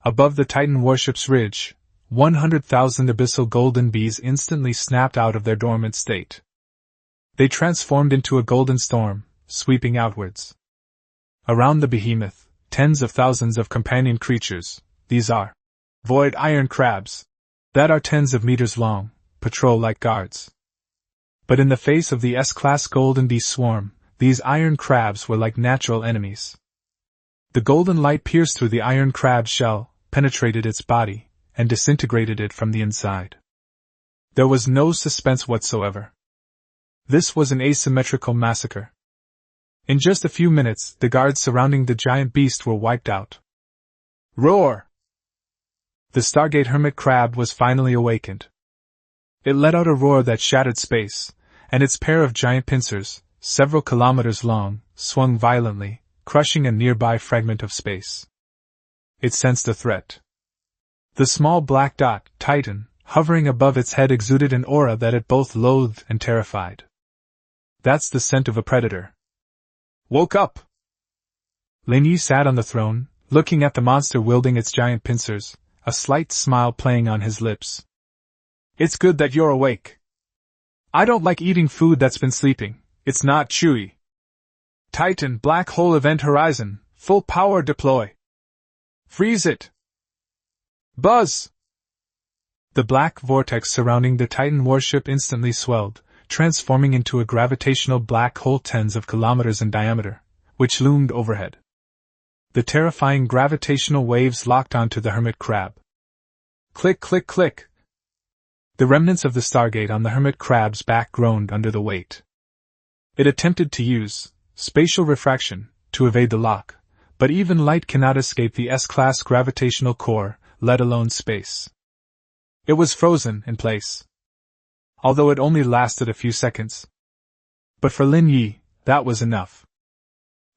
Speaker 1: Above the Titan warship's ridge, 100,000 abyssal golden bees instantly snapped out of their dormant state. They transformed into a golden storm, sweeping outwards. Around the behemoth, tens of thousands of companion creatures, these are void iron crabs, that are tens of meters long, patrol like guards. But in the face of the S-class golden bee swarm, these iron crabs were like natural enemies. The golden light pierced through the iron crab's shell, penetrated its body, and disintegrated it from the inside. There was no suspense whatsoever. This was an asymmetrical massacre. In just a few minutes, the guards surrounding the giant beast were wiped out. Roar! The Stargate hermit crab was finally awakened. It let out a roar that shattered space, and its pair of giant pincers, several kilometers long, swung violently, crushing a nearby fragment of space. It sensed a threat. The small black dot, Titan, hovering above its head exuded an aura that it both loathed and terrified. That's the scent of a predator. Woke up! Lin Ye sat on the throne, looking at the monster wielding its giant pincers, a slight smile playing on his lips. It's good that you're awake. I don't like eating food that's been sleeping, it's not chewy. Titan, black hole event horizon, full power deploy. Freeze it! Buzz! The black vortex surrounding the Titan warship instantly swelled, transforming into a gravitational black hole tens of kilometers in diameter, which loomed overhead. The terrifying gravitational waves locked onto the hermit crab. Click, click, click! The remnants of the Stargate on the hermit crab's back groaned under the weight. It attempted to use spatial refraction to evade the lock, but even light cannot escape the S-class gravitational core, let alone space. It was frozen in place, although it only lasted a few seconds. But for Lin Ye, that was enough.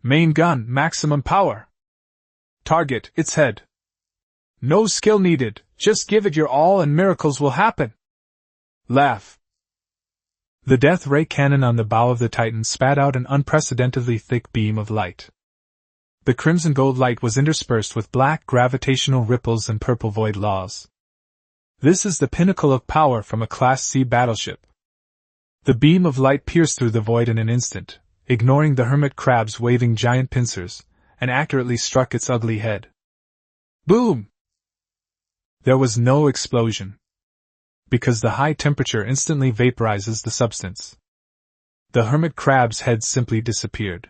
Speaker 1: Main gun, maximum power. Target, its head. No skill needed, just give it your all and miracles will happen. Laugh. The death ray cannon on the bow of the Titan spat out an unprecedentedly thick beam of light. The crimson gold light was interspersed with black gravitational ripples and purple void laws. This is the pinnacle of power from a Class C battleship. The beam of light pierced through the void in an instant, ignoring the hermit crab's waving giant pincers, and accurately struck its ugly head. Boom! There was no explosion, because the high temperature instantly vaporizes the substance. The hermit crab's head simply disappeared.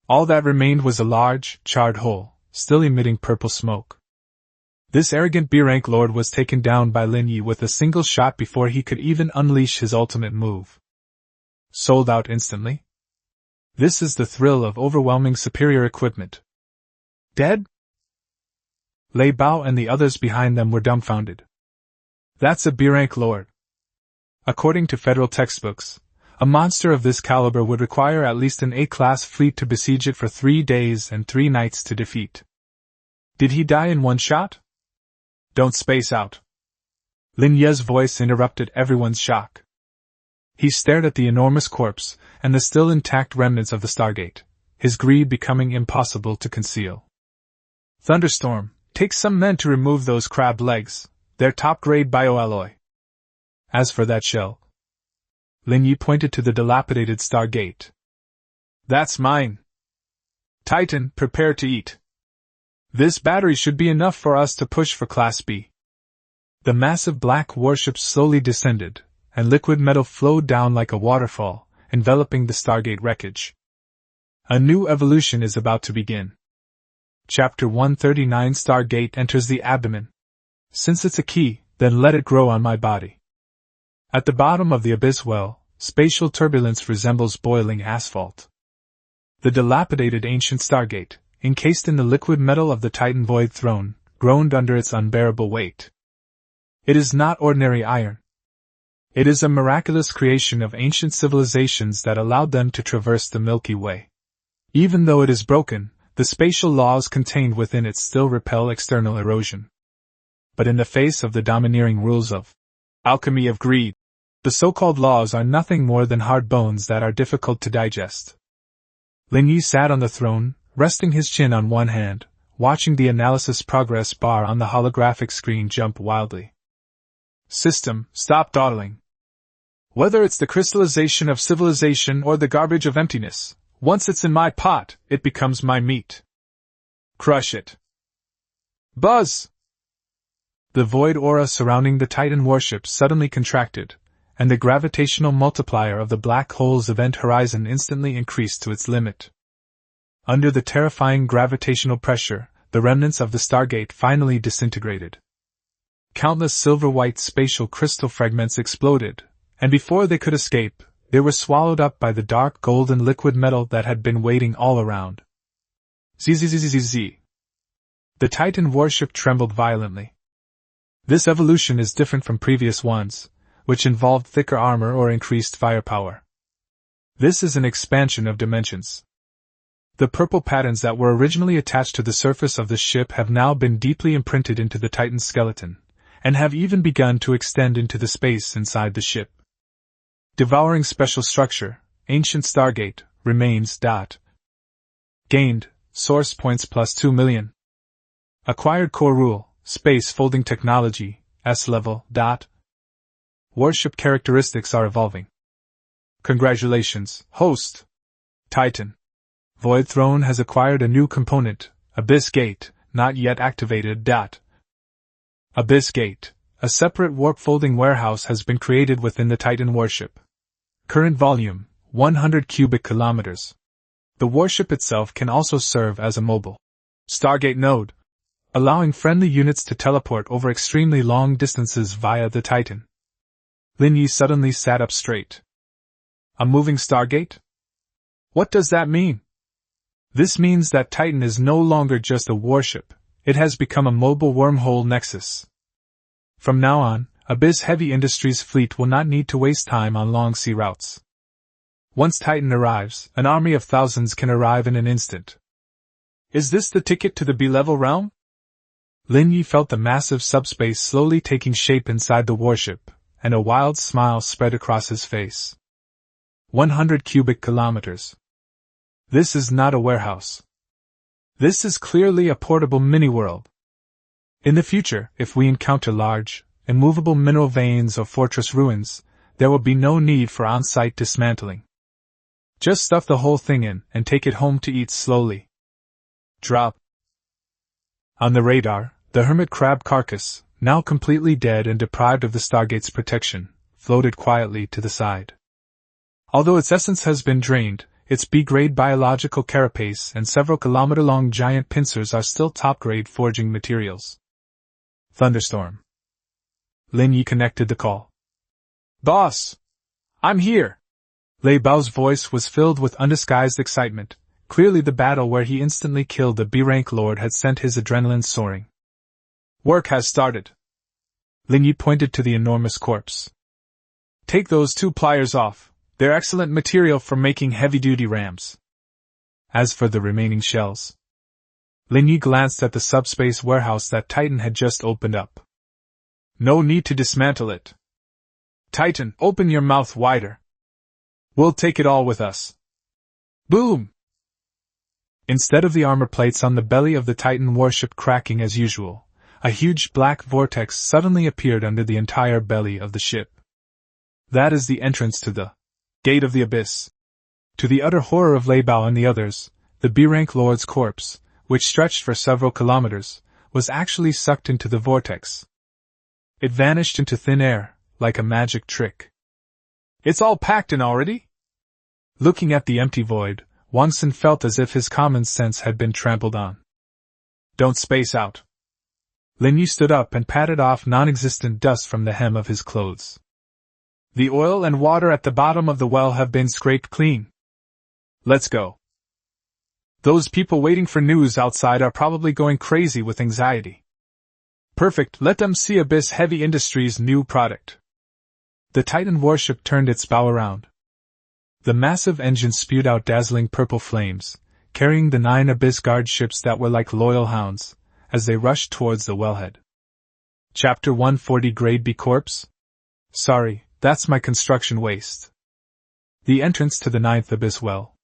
Speaker 1: All that remained was a large, charred hole, still emitting purple smoke. This arrogant B-rank lord was taken down by Lin Ye with a single shot before he could even unleash his ultimate move. Sold out instantly? This is the thrill of overwhelming superior equipment. Dead? Lei Bao and the others behind them were dumbfounded. That's a B-rank lord. According to federal textbooks, a monster of this caliber would require at least an A-class fleet to besiege it for 3 days and 3 nights to defeat. Did he die in one shot? Don't space out. Lin Ye's voice interrupted everyone's shock. He stared at the enormous corpse and the still intact remnants of the Stargate, his greed becoming impossible to conceal. Thunderstorm, take some men to remove those crab legs, they're top-grade bioalloy. As for that shell, Lin Ye pointed to the dilapidated Stargate. That's mine. Titan, prepare to eat. This battery should be enough for us to push for Class B. The massive black warship slowly descended, and liquid metal flowed down like a waterfall, enveloping the Stargate wreckage. A new evolution is about to begin. Chapter 139 Stargate enters the abdomen. Since it's a key, then let it grow on my body. At the bottom of the abyss well, spatial turbulence resembles boiling asphalt. The dilapidated ancient Stargate, encased in the liquid metal of the Titan Void Throne, groaned under its unbearable weight. It is not ordinary iron. It is a miraculous creation of ancient civilizations that allowed them to traverse the Milky Way. Even though it is broken, the spatial laws contained within it still repel external erosion. But in the face of the domineering rules of alchemy of greed, the so-called laws are nothing more than hard bones that are difficult to digest. Lin Ye sat on the throne, resting his chin on one hand, watching the analysis progress bar on the holographic screen jump wildly. System, stop dawdling. Whether it's the crystallization of civilization or the garbage of emptiness, once it's in my pot, it becomes my meat. Crush it. Buzz! The void aura surrounding the Titan warship suddenly contracted, and the gravitational multiplier of the black hole's event horizon instantly increased to its limit. Under the terrifying gravitational pressure, the remnants of the Stargate finally disintegrated. Countless silver-white spatial crystal fragments exploded, and before they could escape, they were swallowed up by the dark golden liquid metal that had been waiting all around. Zzzzz. The Titan warship trembled violently. This evolution is different from previous ones, which involved thicker armor or increased firepower. This is an expansion of dimensions. The purple patterns that were originally attached to the surface of the ship have now been deeply imprinted into the Titan's skeleton, and have even begun to extend into the space inside the ship. Devouring special structure, ancient Stargate, remains. Gained, source points plus 2 million. Acquired core rule, space folding technology, S level. Warship characteristics are evolving. Congratulations, host. Titan. Void Throne has acquired a new component, Abyss Gate, not yet activated. Abyss Gate, a separate warp-folding warehouse has been created within the Titan warship. Current volume, 100 cubic kilometers. The warship itself can also serve as a mobile Stargate node, allowing friendly units to teleport over extremely long distances via the Titan. Lin Ye suddenly sat up straight. A moving Stargate? What does that mean? This means that Titan is no longer just a warship, it has become a mobile wormhole nexus. From now on, Abyss Heavy Industries' fleet will not need to waste time on long sea routes. Once Titan arrives, an army of thousands can arrive in an instant. Is this the ticket to the B-level realm? Lin Ye felt the massive subspace slowly taking shape inside the warship, and a wild smile spread across his face. 100 cubic kilometers. This is not a warehouse. This is clearly a portable mini-world. In the future, if we encounter large, immovable mineral veins or fortress ruins, there will be no need for on-site dismantling. Just stuff the whole thing in and take it home to eat slowly. Drop. On the radar, the hermit crab carcass, now completely dead and deprived of the Stargate's protection, floated quietly to the side. Although its essence has been drained, its B-grade biological carapace and several kilometer-long giant pincers are still top-grade forging materials. Thunderstorm. Lin Ye connected the call. Boss! I'm here! Lei Bao's voice was filled with undisguised excitement. Clearly the battle where he instantly killed the B-rank lord had sent his adrenaline soaring. Work has started. Lin Ye pointed to the enormous corpse. Take those 2 pliers off. They're excellent material for making heavy-duty rams. As for the remaining shells, Lin Ye glanced at the subspace warehouse that Titan had just opened up. No need to dismantle it. Titan, open your mouth wider. We'll take it all with us. Boom! Instead of the armor plates on the belly of the Titan warship cracking as usual, a huge black vortex suddenly appeared under the entire belly of the ship. That is the entrance to the Gate of the Abyss. To the utter horror of Lei Bao and the others, the B-rank lord's corpse, which stretched for several kilometers, was actually sucked into the vortex. It vanished into thin air, like a magic trick. It's all packed in already? Looking at the empty void, Wang Xin felt as if his common sense had been trampled on. Don't space out. Lin Ye stood up and patted off non-existent dust from the hem of his clothes. The oil and water at the bottom of the well have been scraped clean. Let's go. Those people waiting for news outside are probably going crazy with anxiety. Perfect, let them see Abyss Heavy Industries' new product. The Titan warship turned its bow around. The massive engine spewed out dazzling purple flames, carrying the 9 Abyss Guard ships that were like loyal hounds, as they rushed towards the wellhead. Chapter 140 Grade B Corpse? Sorry, that's my construction waste. The entrance to the 9th Abyss Well.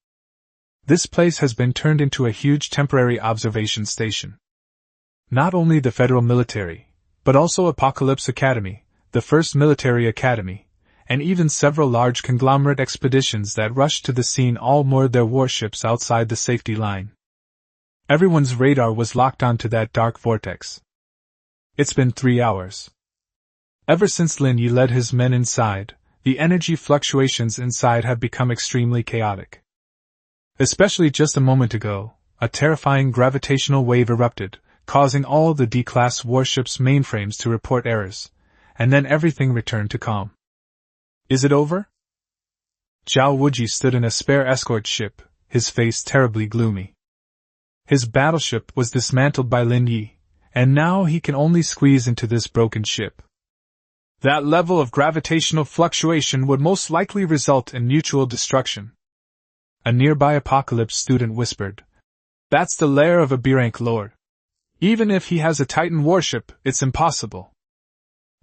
Speaker 1: This place has been turned into a huge temporary observation station. Not only the federal military, but also Apocalypse Academy, the first military academy, and even several large conglomerate expeditions that rushed to the scene all moored their warships outside the safety line. Everyone's radar was locked onto that dark vortex. It's been 3 hours. Ever since Lin Ye led his men inside, the energy fluctuations inside have become extremely chaotic. Especially just a moment ago, a terrifying gravitational wave erupted, causing all the D-class warships' mainframes to report errors, and then everything returned to calm. Is it over? Zhao Tianyu stood in a spare escort ship, his face terribly gloomy. His battleship was dismantled by Lin Ye, and now he can only squeeze into this broken ship. That level of gravitational fluctuation would most likely result in mutual destruction. A nearby Apocalypse student whispered, "That's the lair of a B-rank lord. Even if he has a Titan warship, it's impossible."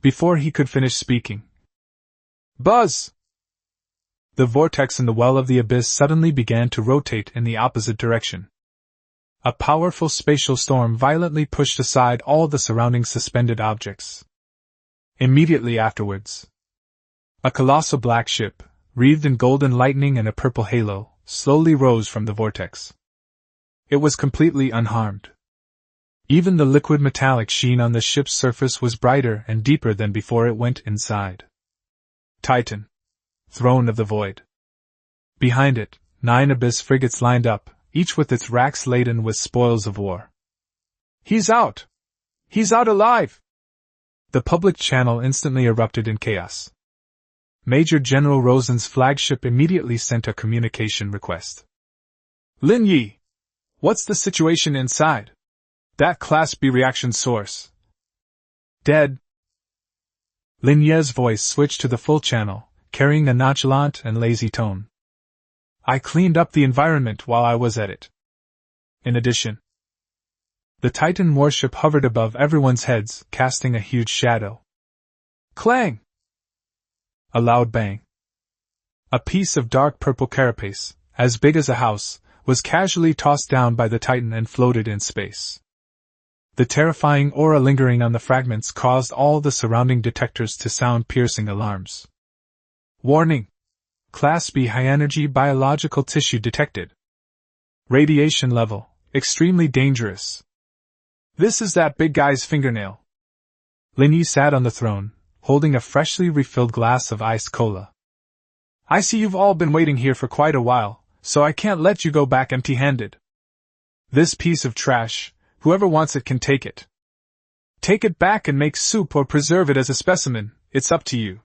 Speaker 1: Before he could finish speaking, buzz! The vortex in the well of the abyss suddenly began to rotate in the opposite direction. A powerful spatial storm violently pushed aside all the surrounding suspended objects. Immediately afterwards, a colossal black ship, wreathed in golden lightning and a purple halo, slowly rose from the vortex. It was completely unharmed. Even the liquid metallic sheen on the ship's surface was brighter and deeper than before it went inside. Titan. Throne of the Void. Behind it, 9 abyss frigates lined up, each with its racks laden with spoils of war. "He's out! He's out alive!" The public channel instantly erupted in chaos. Major General Rosen's flagship immediately sent a communication request. "Lin Ye! What's the situation inside? That Class B reaction source." "Dead." Lin Ye's voice switched to the full channel, carrying a nonchalant and lazy tone. "I cleaned up the environment while I was at it." In addition, the Titan warship hovered above everyone's heads, casting a huge shadow. Clang! A loud bang. A piece of dark purple carapace, as big as a house, was casually tossed down by the Titan and floated in space. The terrifying aura lingering on the fragments caused all the surrounding detectors to sound piercing alarms. Warning! Class B high-energy biological tissue detected. Radiation level, extremely dangerous. This is that big guy's fingernail. Lin Ye sat on the throne, holding a freshly refilled glass of iced cola. "I see you've all been waiting here for quite a while, so I can't let you go back empty-handed. This piece of trash, whoever wants it can take it. Take it back and make soup or preserve it as a specimen, it's up to you."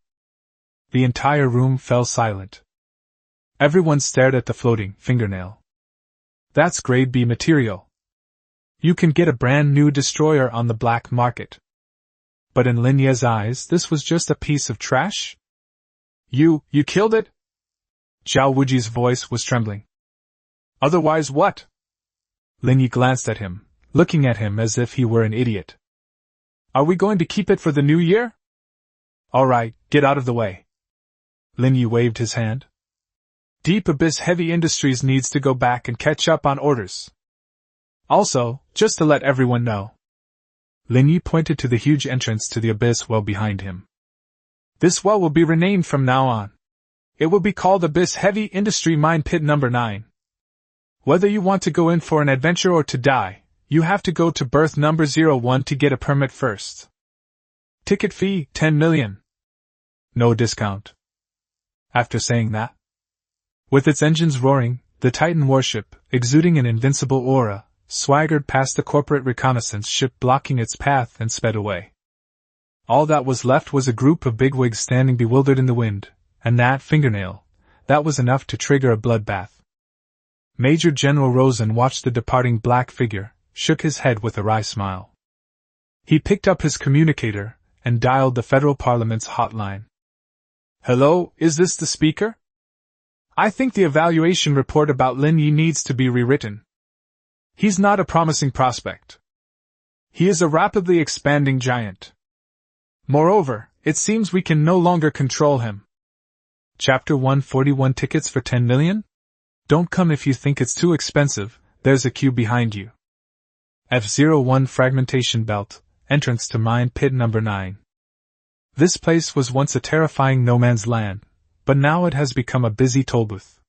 Speaker 1: The entire room fell silent. Everyone stared at the floating fingernail. "That's grade B material. You can get a brand new destroyer on the black market." But in Lin Ye's eyes, this was just a piece of trash? You killed it?" Zhao Tianyu's voice was trembling. "Otherwise what?" Lin Ye glanced at him, looking at him as if he were an idiot. "Are we going to keep it for the new year?" "All right, get out of the way." Lin Ye waved his hand. "Deep Abyss Heavy Industries needs to go back and catch up on orders. Also, just to let everyone know." Lin Ye pointed to the huge entrance to the abyss well behind him. "This well will be renamed from now on. It will be called Abyss Heavy Industry Mine Pit Number 9. Whether you want to go in for an adventure or to die, you have to go to berth number 01 to get a permit first. Ticket fee, 10 million. No discount." After saying that, with its engines roaring, the Titan warship, exuding an invincible aura, swaggered past the corporate reconnaissance ship blocking its path and sped away. All that was left was a group of bigwigs standing bewildered in the wind, and that fingernail, that was enough to trigger a bloodbath. Major General Rosen watched the departing black figure, shook his head with a wry smile. He picked up his communicator and dialed the Federal Parliament's hotline. "Hello, is this the speaker? I think the evaluation report about Lin Ye needs to be rewritten. He's not a promising prospect. He is a rapidly expanding giant. Moreover, it seems we can no longer control him. Chapter 141 Tickets for 10 million? Don't come if you think it's too expensive, there's a queue behind you." F-01 Fragmentation Belt, entrance to Mine Pit Number 9. This place was once a terrifying no-man's land, but now it has become a busy tollbooth.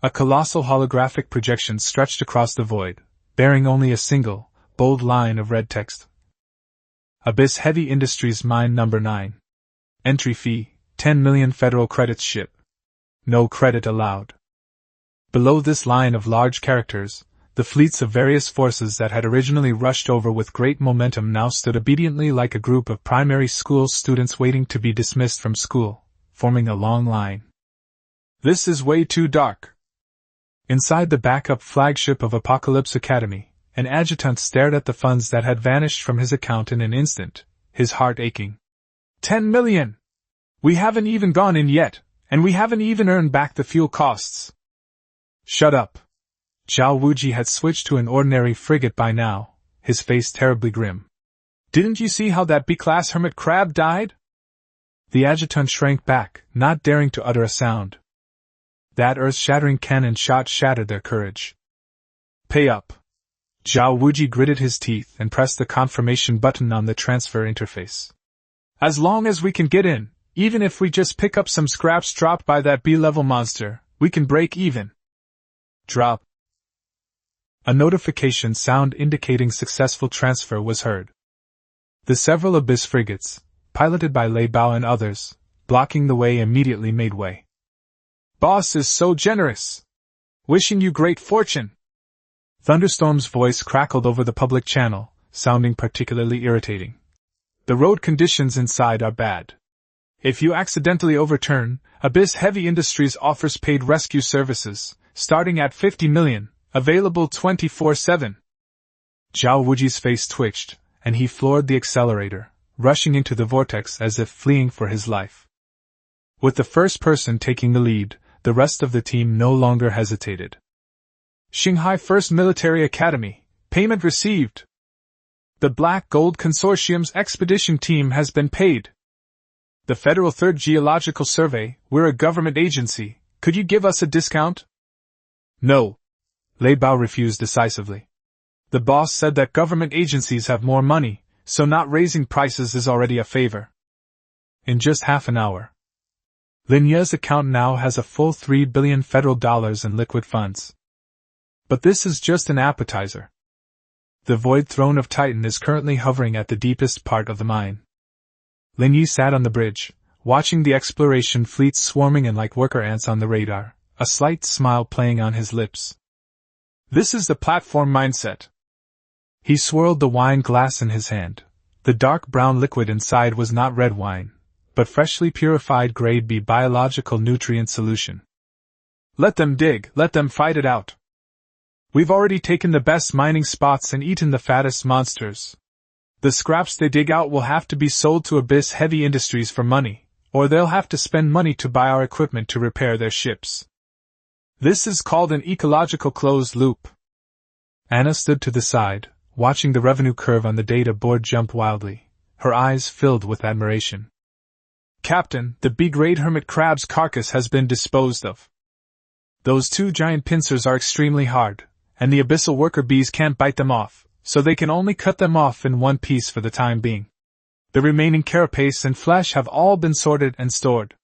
Speaker 1: A colossal holographic projection stretched across the void, bearing only a single, bold line of red text. Abyss Heavy Industries Mine Number 9. Entry fee, 10 million federal credits ship. No credit allowed. Below this line of large characters, the fleets of various forces that had originally rushed over with great momentum now stood obediently like a group of primary school students waiting to be dismissed from school, forming a long line. This is way too dark. Inside the backup flagship of Apocalypse Academy, an adjutant stared at the funds that had vanished from his account in an instant, his heart aching. 10 million! We haven't even gone in yet, and we haven't even earned back the fuel costs. Shut up. Zhao Wuji had switched to an ordinary frigate by now, his face terribly grim. Didn't you see how that B-class hermit crab died? The adjutant shrank back, not daring to utter a sound. That earth-shattering cannon shot shattered their courage. Pay up. Zhao Wuji gritted his teeth and pressed the confirmation button on the transfer interface. As long as we can get in, even if we just pick up some scraps dropped by that B-level monster, we can break even. Drop. A notification sound indicating successful transfer was heard. The several Abyss frigates, piloted by Lei Bao and others, blocking the way immediately made way. Boss is so generous! Wishing you great fortune! Thunderstorm's voice crackled over the public channel, sounding particularly irritating. The road conditions inside are bad. If you accidentally overturn, Abyss Heavy Industries offers paid rescue services, starting at 50 million, available 24/7. Zhao Wuji's face twitched, and he floored the accelerator, rushing into the vortex as if fleeing for his life. With the first person taking the lead, the rest of the team no longer hesitated. Shanghai First Military Academy, payment received. The Black Gold Consortium's expedition team has been paid. The Federal Third Geological Survey, we're a government agency, could you give us a discount? No. Lei Bao refused decisively. The boss said that government agencies have more money, so not raising prices is already a favor. In just half an hour. Lin Ye's account now has a full $3 billion federal dollars in liquid funds. But this is just an appetizer. The Void Throne of Titan is currently hovering at the deepest part of the mine. Lin Ye sat on the bridge, watching the exploration fleets swarming in like worker ants on the radar, a slight smile playing on his lips. This is the platform mindset. He swirled the wine glass in his hand. The dark brown liquid inside was not red wine, but freshly purified grade B biological nutrient solution. Let them dig, let them fight it out. We've already taken the best mining spots and eaten the fattest monsters. The scraps they dig out will have to be sold to Abyss Heavy Industries for money, or they'll have to spend money to buy our equipment to repair their ships. This is called an ecological closed loop. Anna stood to the side, watching the revenue curve on the data board jump wildly, her eyes filled with admiration. Captain, the B-grade hermit crab's carcass has been disposed of. Those two giant pincers are extremely hard, and the abyssal worker bees can't bite them off, so they can only cut them off in one piece for the time being. The remaining carapace and flesh have all been sorted and stored.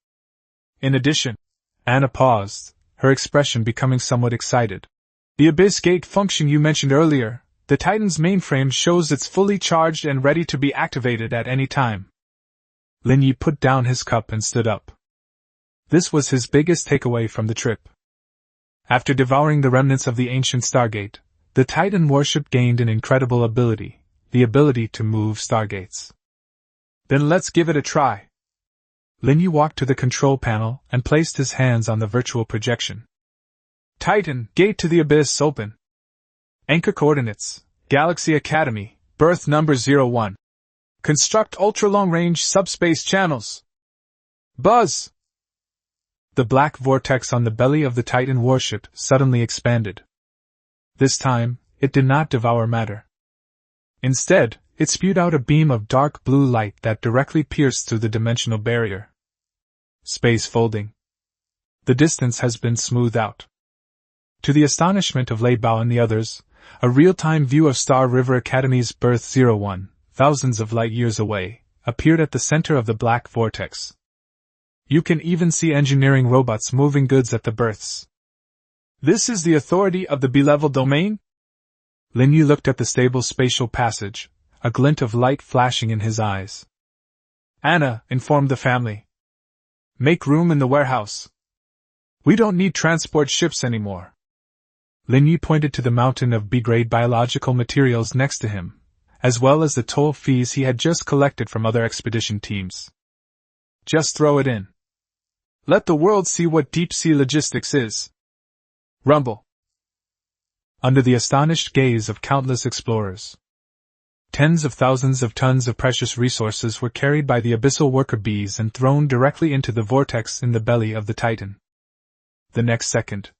Speaker 1: In addition, Anna paused, her expression becoming somewhat excited. The Abyss Gate function you mentioned earlier, the Titan's mainframe shows it's fully charged and ready to be activated at any time. Lin Ye put down his cup and stood up. This was his biggest takeaway from the trip. After devouring the remnants of the ancient Stargate, the Titan warship gained an incredible ability, the ability to move stargates. Then let's give it a try. Lin Ye walked to the control panel and placed his hands on the virtual projection. Titan, gate to the abyss open. Anchor coordinates, Galaxy Academy, berth number 01. Construct ultra-long-range subspace channels. Buzz! The black vortex on the belly of the Titan warship suddenly expanded. This time, it did not devour matter. Instead, it spewed out a beam of dark blue light that directly pierced through the dimensional barrier. Space folding. The distance has been smoothed out. To the astonishment of Lei Bao and the others, A real-time view of Star River Academy's Berth 01, thousands of light years away, appeared at the center of the black vortex. You can even see engineering robots moving goods at the berths. This is the authority of the B-level domain? Lin Ye looked at the stable spatial passage, a glint of light flashing in his eyes. Anna informed the family. Make room in the warehouse. We don't need transport ships anymore. Lin Ye pointed to the mountain of B-grade biological materials next to him, as well as the toll fees he had just collected from other expedition teams. Just throw it in. Let the world see what deep-sea logistics is. Rumble. Under the astonished gaze of countless explorers, tens of thousands of tons of precious resources were carried by the abyssal worker bees and thrown directly into the vortex in the belly of the Titan. The next second,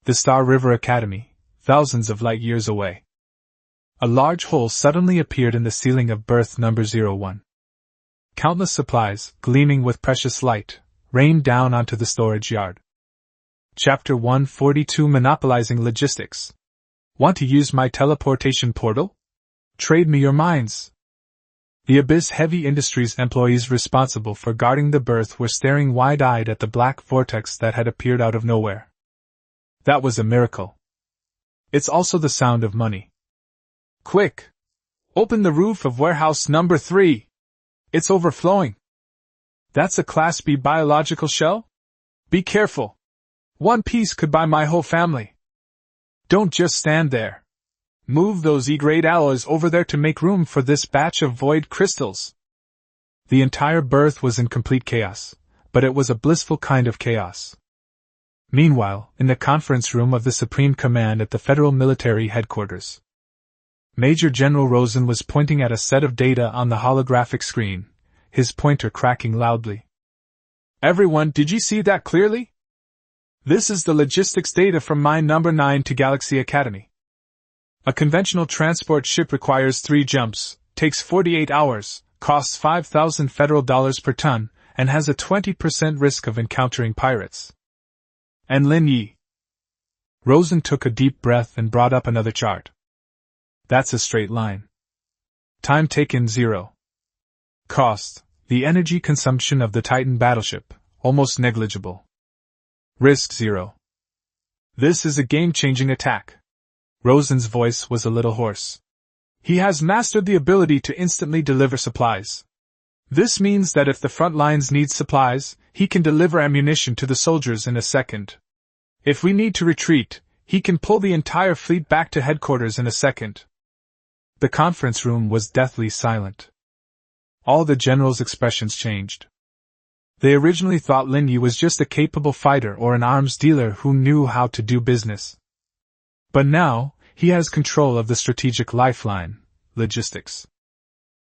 Speaker 1: the Star River Academy, thousands of light years away. A large hole suddenly appeared in the ceiling of berth number 01. Countless supplies, gleaming with precious light, rained down onto the storage yard. Chapter 142 Monopolizing Logistics. Want to use my teleportation portal? Trade me your minds. The Abyss Heavy Industries employees responsible for guarding the berth were staring wide-eyed at the black vortex that had appeared out of nowhere. That was a miracle. It's also the sound of money. Quick! Open the roof of warehouse number 3. It's overflowing. That's a Class B biological shell? Be careful. One piece could buy my whole family. Don't just stand there. Move those E-grade alloys over there to make room for this batch of void crystals. The entire berth was in complete chaos, but it was a blissful kind of chaos. Meanwhile, in the conference room of the Supreme Command at the Federal Military Headquarters, Major General Rosen was pointing at a set of data on the holographic screen, his pointer cracking loudly. Everyone, did you see that clearly? This is the logistics data from mine number 9 to Galaxy Academy. A conventional transport ship requires 3 jumps, takes 48 hours, costs $5,000 per ton, and has a 20% risk of encountering pirates. And Lin Ye. Rosen took a deep breath and brought up another chart. That's a straight line. Time taken 0. Cost, the energy consumption of the Titan battleship, almost negligible. Risk 0. This is a game-changing attack. Rosen's voice was a little hoarse. He has mastered the ability to instantly deliver supplies. This means that if the front lines need supplies, he can deliver ammunition to the soldiers in a second. If we need to retreat, he can pull the entire fleet back to headquarters in a second. The conference room was deathly silent. All the generals' expressions changed. They originally thought Lin Ye was just a capable fighter or an arms dealer who knew how to do business. But now, he has control of the strategic lifeline, logistics.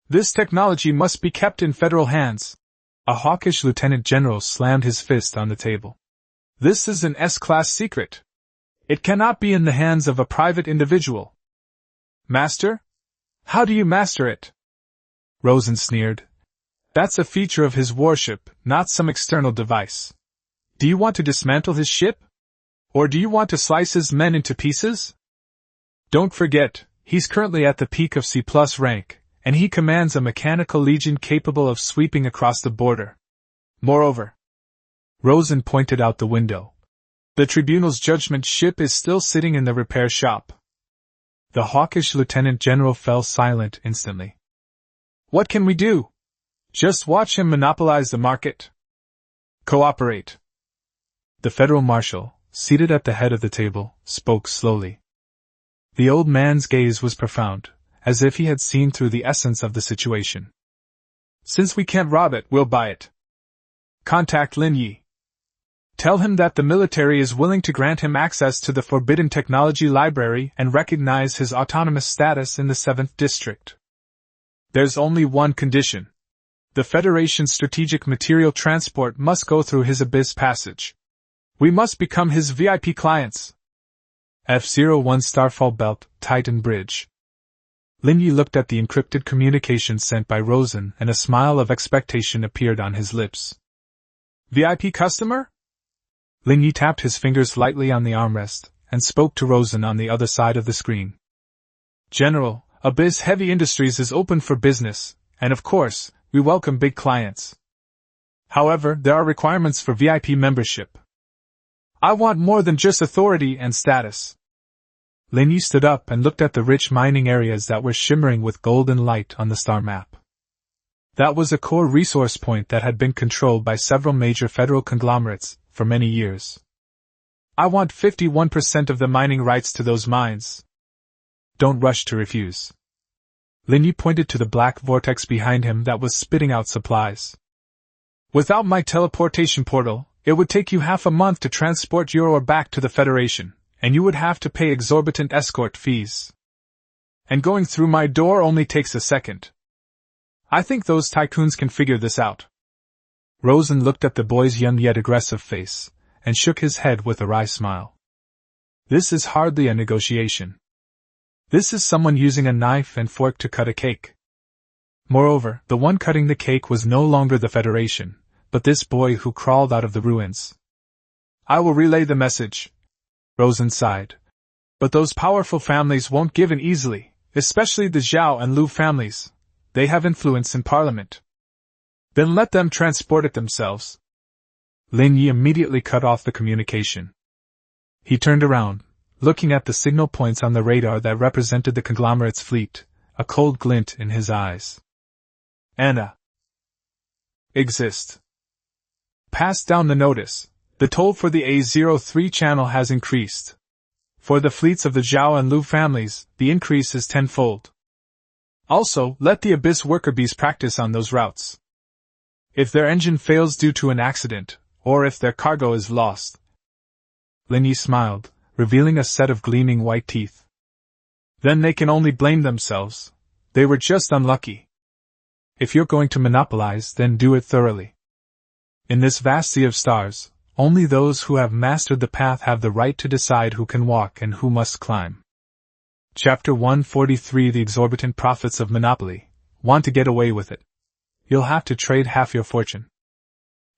Speaker 1: This technology must be kept in federal hands. A hawkish lieutenant general slammed his fist on the table. This is an S-class secret. It cannot be in the hands of a private individual. Master? How do you master it? Rosen sneered. That's a feature of his warship, not some external device. Do you want to dismantle his ship? Or do you want to slice his men into pieces? Don't forget, he's currently at the peak of C+ rank, and he commands a mechanical legion capable of sweeping across the border. Moreover, Rosen pointed out the window. The tribunal's judgment ship is still sitting in the repair shop. The hawkish lieutenant general fell silent instantly. What can we do? Just watch him monopolize the market. Cooperate. The federal marshal, seated at the head of the table, spoke slowly. The old man's gaze was profound, as if he had seen through the essence of the situation. Since we can't rob it, we'll buy it. Contact Lin Ye. Tell him that the military is willing to grant him access to the Forbidden Technology Library and recognize his autonomous status in the 7th District. There's only one condition. The Federation's strategic material transport must go through his Abyss Passage. We must become his VIP clients. F-01 Starfall Belt, Titan Bridge. Lin Ye looked at the encrypted communication sent by Rosen and a smile of expectation appeared on his lips. VIP customer? Lin Ye tapped his fingers lightly on the armrest, and spoke to Rosen on the other side of the screen. General, Abyss Heavy Industries is open for business, and of course, we welcome big clients. However, there are requirements for VIP membership. I want more than just authority and status. Lin Ye stood up and looked at the rich mining areas that were shimmering with golden light on the star map. That was a core resource point that had been controlled by several major federal conglomerates for many years. I want 51% of the mining rights to those mines. Don't rush to refuse. Lin Ye pointed to the black vortex behind him that was spitting out supplies. Without my teleportation portal, it would take you half a month to transport your ore back to the Federation, and you would have to pay exorbitant escort fees. And going through my door only takes a second. I think those tycoons can figure this out. Rosen looked at the boy's young yet aggressive face, and shook his head with a wry smile. This is hardly a negotiation. This is someone using a knife and fork to cut a cake. Moreover, the one cutting the cake was no longer the Federation, but this boy who crawled out of the ruins. I will relay the message. Rosen sighed. But those powerful families won't give in easily, especially the Zhao and Lu families. They have influence in Parliament. Then let them transport it themselves. Lin Ye immediately cut off the communication. He turned around, looking at the signal points on the radar that represented the conglomerate's fleet, a cold glint in his eyes. Anna. Exist. Pass down the notice. The toll for the A03 channel has increased. For the fleets of the Zhao and Lu families, the increase is tenfold. Also, let the Abyss worker bees practice on those routes. If their engine fails due to an accident, or if their cargo is lost. Lin Ye smiled, revealing a set of gleaming white teeth. Then they can only blame themselves. They were just unlucky. If you're going to monopolize, then do it thoroughly. In this vast sea of stars, only those who have mastered the path have the right to decide who can walk and who must climb. Chapter 143 The Exorbitant Profits of Monopoly. Want to get away with it? You'll have to trade half your fortune.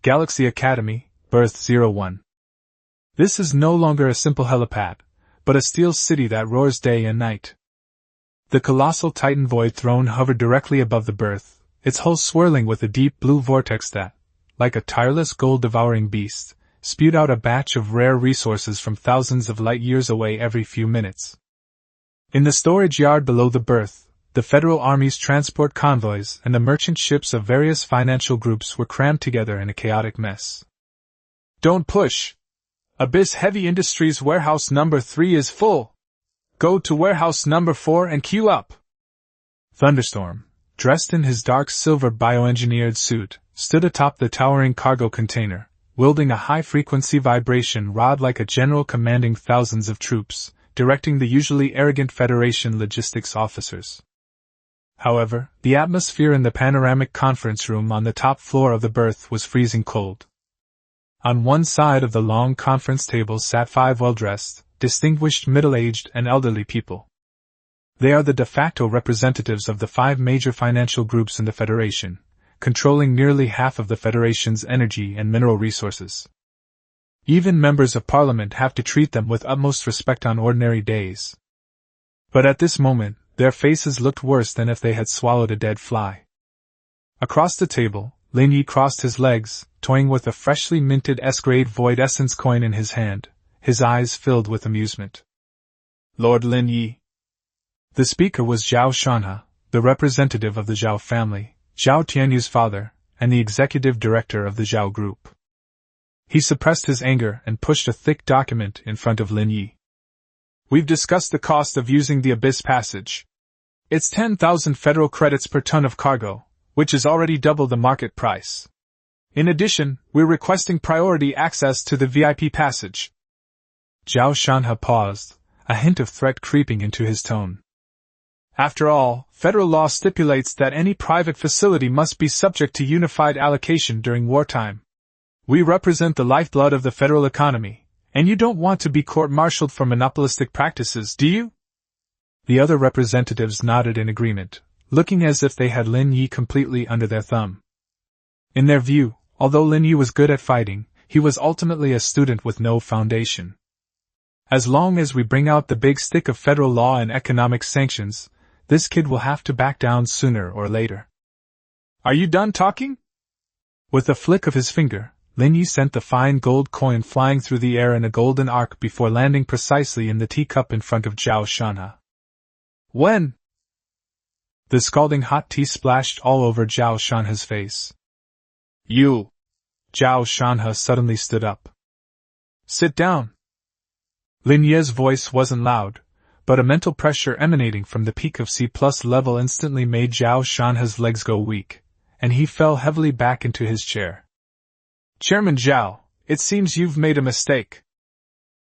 Speaker 1: Galaxy Academy, Birth 01. This is no longer a simple helipad, but a steel city that roars day and night. The colossal Titan void throne hovered directly above the berth, its hull swirling with a deep blue vortex that, like a tireless gold-devouring beast, spewed out a batch of rare resources from thousands of light-years away every few minutes. In the storage yard below the berth, the Federal Army's transport convoys and the merchant ships of various financial groups were crammed together in a chaotic mess. Don't push! Abyss Heavy Industries Warehouse Number 3 is full! Go to Warehouse Number 4 and queue up! Thunderstorm, dressed in his dark silver bioengineered suit, stood atop the towering cargo container, wielding a high-frequency vibration rod like a general commanding thousands of troops, directing the usually arrogant Federation logistics officers. However, the atmosphere in the panoramic conference room on the top floor of the berth was freezing cold. On one side of the long conference table sat 5 well-dressed, distinguished middle-aged and elderly people. They are the de facto representatives of the 5 major financial groups in the Federation, controlling nearly half of the Federation's energy and mineral resources. Even members of Parliament have to treat them with utmost respect on ordinary days. But at this moment, their faces looked worse than if they had swallowed a dead fly. Across the table, Lin Ye crossed his legs, toying with a freshly minted S-grade void essence coin in his hand, his eyes filled with amusement. Lord Lin Ye. The speaker was Zhao Shanha, the representative of the Zhao family, Zhao Tianyu's father, and the executive director of the Zhao Group. He suppressed his anger and pushed a thick document in front of Lin Ye. We've discussed the cost of using the Abyss Passage. It's 10,000 federal credits per ton of cargo, which is already double the market price. In addition, we're requesting priority access to the VIP passage. Zhao Shanha paused, a hint of threat creeping into his tone. After all, federal law stipulates that any private facility must be subject to unified allocation during wartime. We represent the lifeblood of the federal economy, and you don't want to be court-martialed for monopolistic practices, do you? The other representatives nodded in agreement, looking as if they had Lin Ye completely under their thumb. In their view, although Lin Ye was good at fighting, he was ultimately a student with no foundation. As long as we bring out the big stick of federal law and economic sanctions, this kid will have to back down sooner or later. Are you done talking? With a flick of his finger, Lin Ye sent the fine gold coin flying through the air in a golden arc before landing precisely in the teacup in front of Zhao Tianyu. When? The scalding hot tea splashed all over Zhao Tianyu's face. You! Zhao Tianyu suddenly stood up. Sit down. Lin Ye's voice wasn't loud, but a mental pressure emanating from the peak of C+ level instantly made Zhao Tianyu's legs go weak, and he fell heavily back into his chair. Chairman Zhao, it seems you've made a mistake.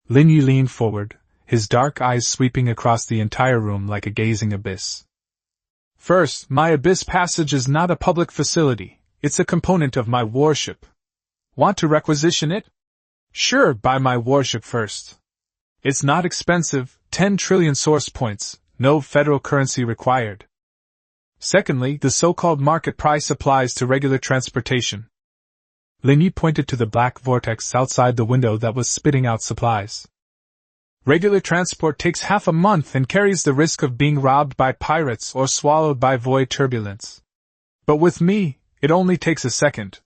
Speaker 1: Lin Ye leaned forward, his dark eyes sweeping across the entire room like a gazing abyss. First, my abyss passage is not a public facility, it's a component of my warship. Want to requisition it? Sure, buy my warship first. It's not expensive, 10 trillion source points, no federal currency required. Secondly, the so-called market price applies to regular transportation. Lin Ye pointed to the black vortex outside the window that was spitting out supplies. Regular transport takes half a month and carries the risk of being robbed by pirates or swallowed by void turbulence. But with me, it only takes a second.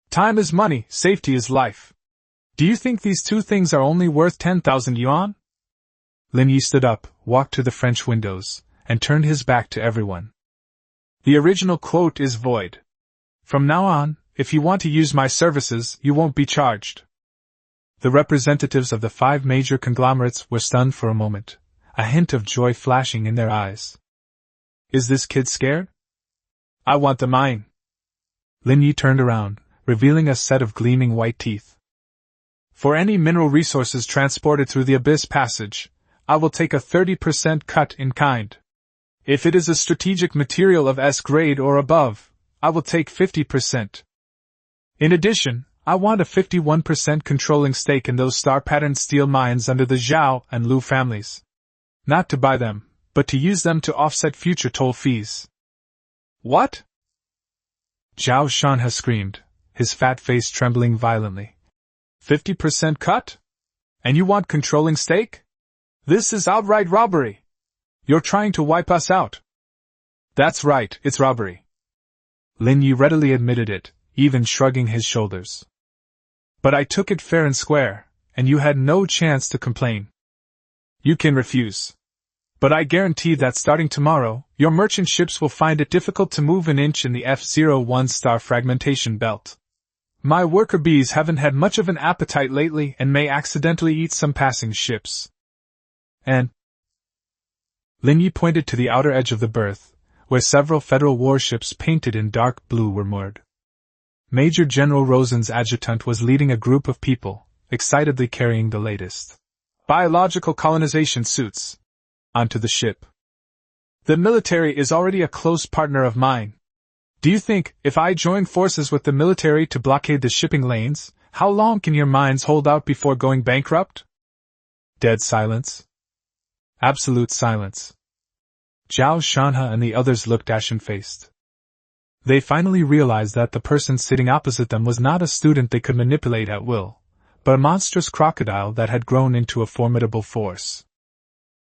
Speaker 1: Time is money, safety is life. Do you think these two things are only worth 10,000 yuan? Lin Ye stood up, walked to the French windows, and turned his back to everyone. The original quote is void. From now on, if you want to use my services, you won't be charged. The representatives of the 5 major conglomerates were stunned for a moment, a hint of joy flashing in their eyes. Is this kid scared? I want the mine. Lin Ye turned around, revealing a set of gleaming white teeth. For any mineral resources transported through the Abyss Passage, I will take a 30% cut in kind. If it is a strategic material of S grade or above, I will take 50%. In addition, I want a 51% controlling stake in those star-patterned steel mines under the Zhao and Lu families. Not to buy them, but to use them to offset future toll fees. What? Zhao Tianyu screamed, his fat face trembling violently. 50% cut? And you want controlling stake? This is outright robbery. You're trying to wipe us out. That's right, it's robbery. Lin Ye readily admitted it, even shrugging his shoulders. But I took it fair and square, and you had no chance to complain. You can refuse. But I guarantee that starting tomorrow, your merchant ships will find it difficult to move an inch in the F01 star fragmentation belt. My worker bees haven't had much of an appetite lately and may accidentally eat some passing ships. And Lin Ye pointed to the outer edge of the berth, where several federal warships painted in dark blue were moored. Major General Rosen's adjutant was leading a group of people, excitedly carrying the latest biological colonization suits onto the ship. The military is already a close partner of mine. Do you think, if I join forces with the military to blockade the shipping lanes, how long can your mines hold out before going bankrupt? Dead silence. Absolute silence. Zhao Tianyu and the others looked ashen-faced. They finally realized that the person sitting opposite them was not a student they could manipulate at will, but a monstrous crocodile that had grown into a formidable force.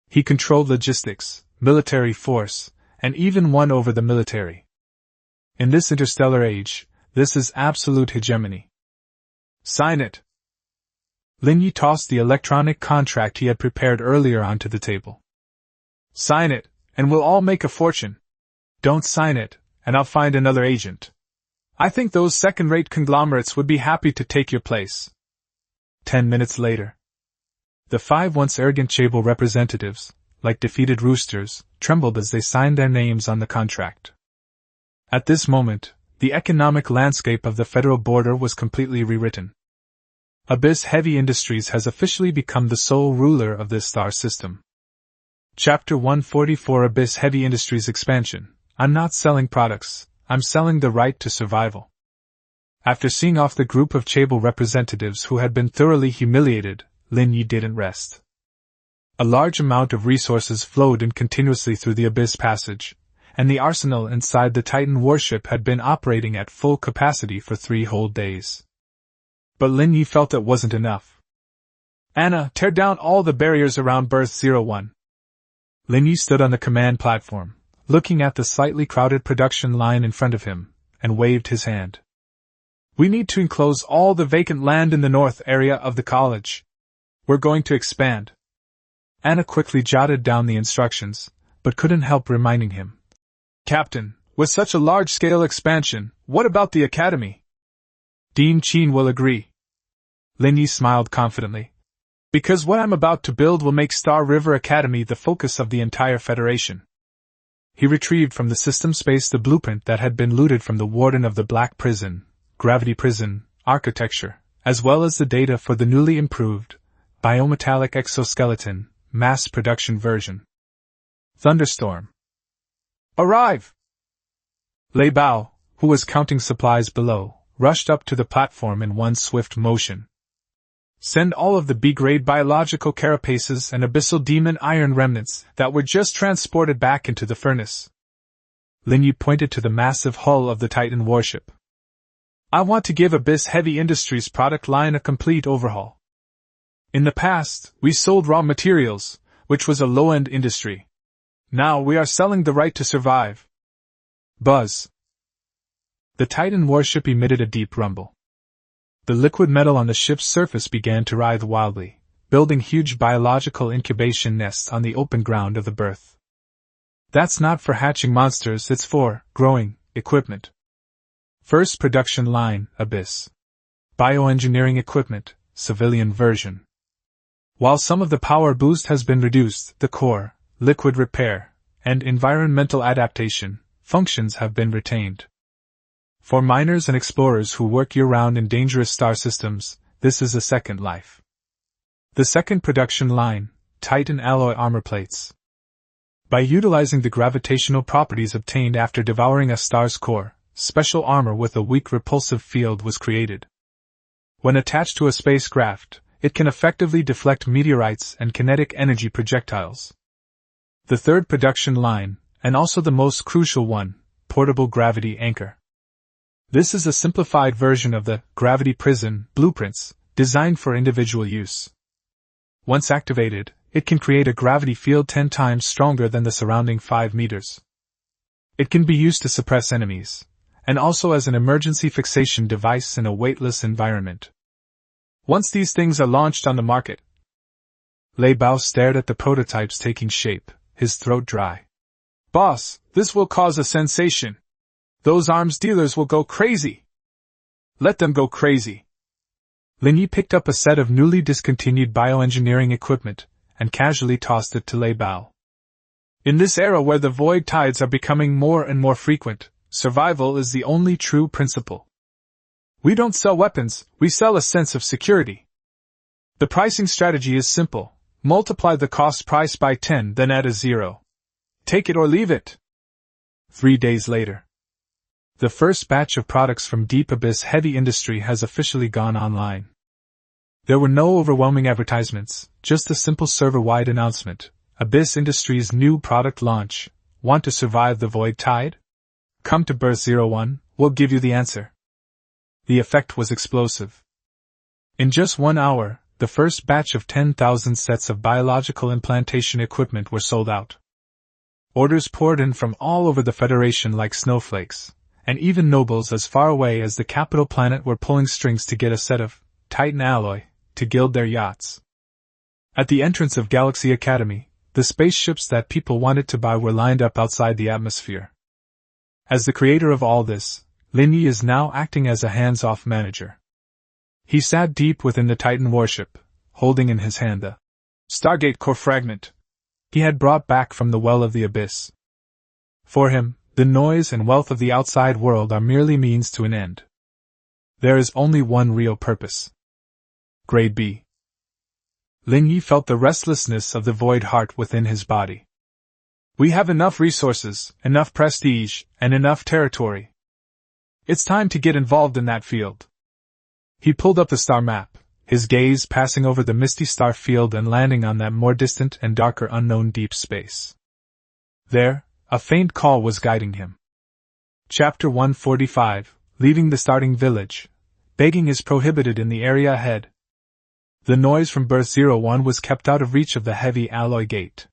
Speaker 1: He controlled logistics, military force, and even won over the military. In this interstellar age, this is absolute hegemony. Sign it. Lin Ye tossed the electronic contract he had prepared earlier onto the table. Sign it, and we'll all make a fortune. Don't sign it, and I'll find another agent. I think those second-rate conglomerates would be happy to take your place. 10 minutes later. The 5 once arrogant Chable representatives, like defeated roosters, trembled as they signed their names on the contract. At this moment, the economic landscape of the federal border was completely rewritten. Abyss Heavy Industries has officially become the sole ruler of this star system. Chapter 144 Abyss Heavy Industries Expansion. I'm not selling products, I'm selling the right to survival. After seeing off the group of Chable representatives who had been thoroughly humiliated, Lin Ye didn't rest. A large amount of resources flowed in continuously through the Abyss Passage, and the arsenal inside the Titan warship had been operating at full capacity for 3 whole days. But Lin Ye felt it wasn't enough. Anna, tear down all the barriers around berth 01. Lin Ye stood on the command platform, looking at the slightly crowded production line in front of him, and waved his hand. We need to enclose all the vacant land in the north area of the college. We're going to expand. Anna quickly jotted down the instructions, but couldn't help reminding him. Captain, with such a large-scale expansion, what about the academy? Dean Qin will agree. Lin Ye smiled confidently. Because what I'm about to build will make Star River Academy the focus of the entire Federation. He retrieved from the system space the blueprint that had been looted from the warden of the Black Prison, Gravity Prison, architecture, as well as the data for the newly improved, biometallic exoskeleton, mass production version. Thunderstorm. Arrive! Lei Bao, who was counting supplies below, rushed up to the platform in one swift motion. Send all of the B-grade biological carapaces and abyssal demon iron remnants that were just transported back into the furnace. Lin Ye pointed to the massive hull of the Titan warship. I want to give Abyss Heavy Industries product line a complete overhaul. In the past, we sold raw materials, which was a low-end industry. Now we are selling the right to survive. Buzz. The Titan warship emitted a deep rumble. The liquid metal on the ship's surface began to writhe wildly, building huge biological incubation nests on the open ground of the berth. That's not for hatching monsters, it's for growing equipment. First production line, Abyss. Bioengineering equipment, civilian version. While some of the power boost has been reduced, the core, liquid repair, and environmental adaptation functions have been retained. For miners and explorers who work year-round in dangerous star systems, this is a second life. The second production line, Titan alloy armor plates. By utilizing the gravitational properties obtained after devouring a star's core, special armor with a weak repulsive field was created. When attached to a spacecraft, it can effectively deflect meteorites and kinetic energy projectiles. The third production line, and also the most crucial one, portable gravity anchor. This is a simplified version of the Gravity Prison blueprints, designed for individual use. Once activated, it can create a gravity field 10 times stronger than the surrounding 5 meters. It can be used to suppress enemies, and also as an emergency fixation device in a weightless environment. Once these things are launched on the market, Lei Bao stared at the prototypes taking shape, his throat dry. Boss, this will cause a sensation. Those arms dealers will go crazy. Let them go crazy. Lin Ye picked up a set of newly discontinued bioengineering equipment, and casually tossed it to Lei Bao. In this era where the void tides are becoming more and more frequent, survival is the only true principle. We don't sell weapons, we sell a sense of security. The pricing strategy is simple. Multiply the cost price by 10, then add a 0. Take it or leave it. 3 days later. The first batch of products from Deep Abyss Heavy Industry has officially gone online. There were no overwhelming advertisements, just a simple server-wide announcement. Abyss Industries' new product launch. Want to survive the void tide? Come to berth 01, we'll give you the answer. The effect was explosive. In just 1 hour, the first batch of 10,000 sets of biological implantation equipment were sold out. Orders poured in from all over the Federation like snowflakes, and even nobles as far away as the capital planet were pulling strings to get a set of Titan alloy to gild their yachts. At the entrance of Galaxy Academy, the spaceships that people wanted to buy were lined up outside the atmosphere. As the creator of all this, Lin Ye is now acting as a hands-off manager. He sat deep within the Titan warship, holding in his hand the Stargate core fragment he had brought back from the well of the abyss. For him, the noise and wealth of the outside world are merely means to an end. There is only one real purpose. Grade B. Lin Ye felt the restlessness of the void heart within his body. We have enough resources, enough prestige, and enough territory. It's time to get involved in that field. He pulled up the star map, his gaze passing over the misty star field and landing on that more distant and darker unknown deep space. There, a faint call was guiding him. Chapter 145, Leaving the Starting Village. Begging is prohibited in the area ahead. The noise from berth 01 was kept out of reach of the heavy alloy gate.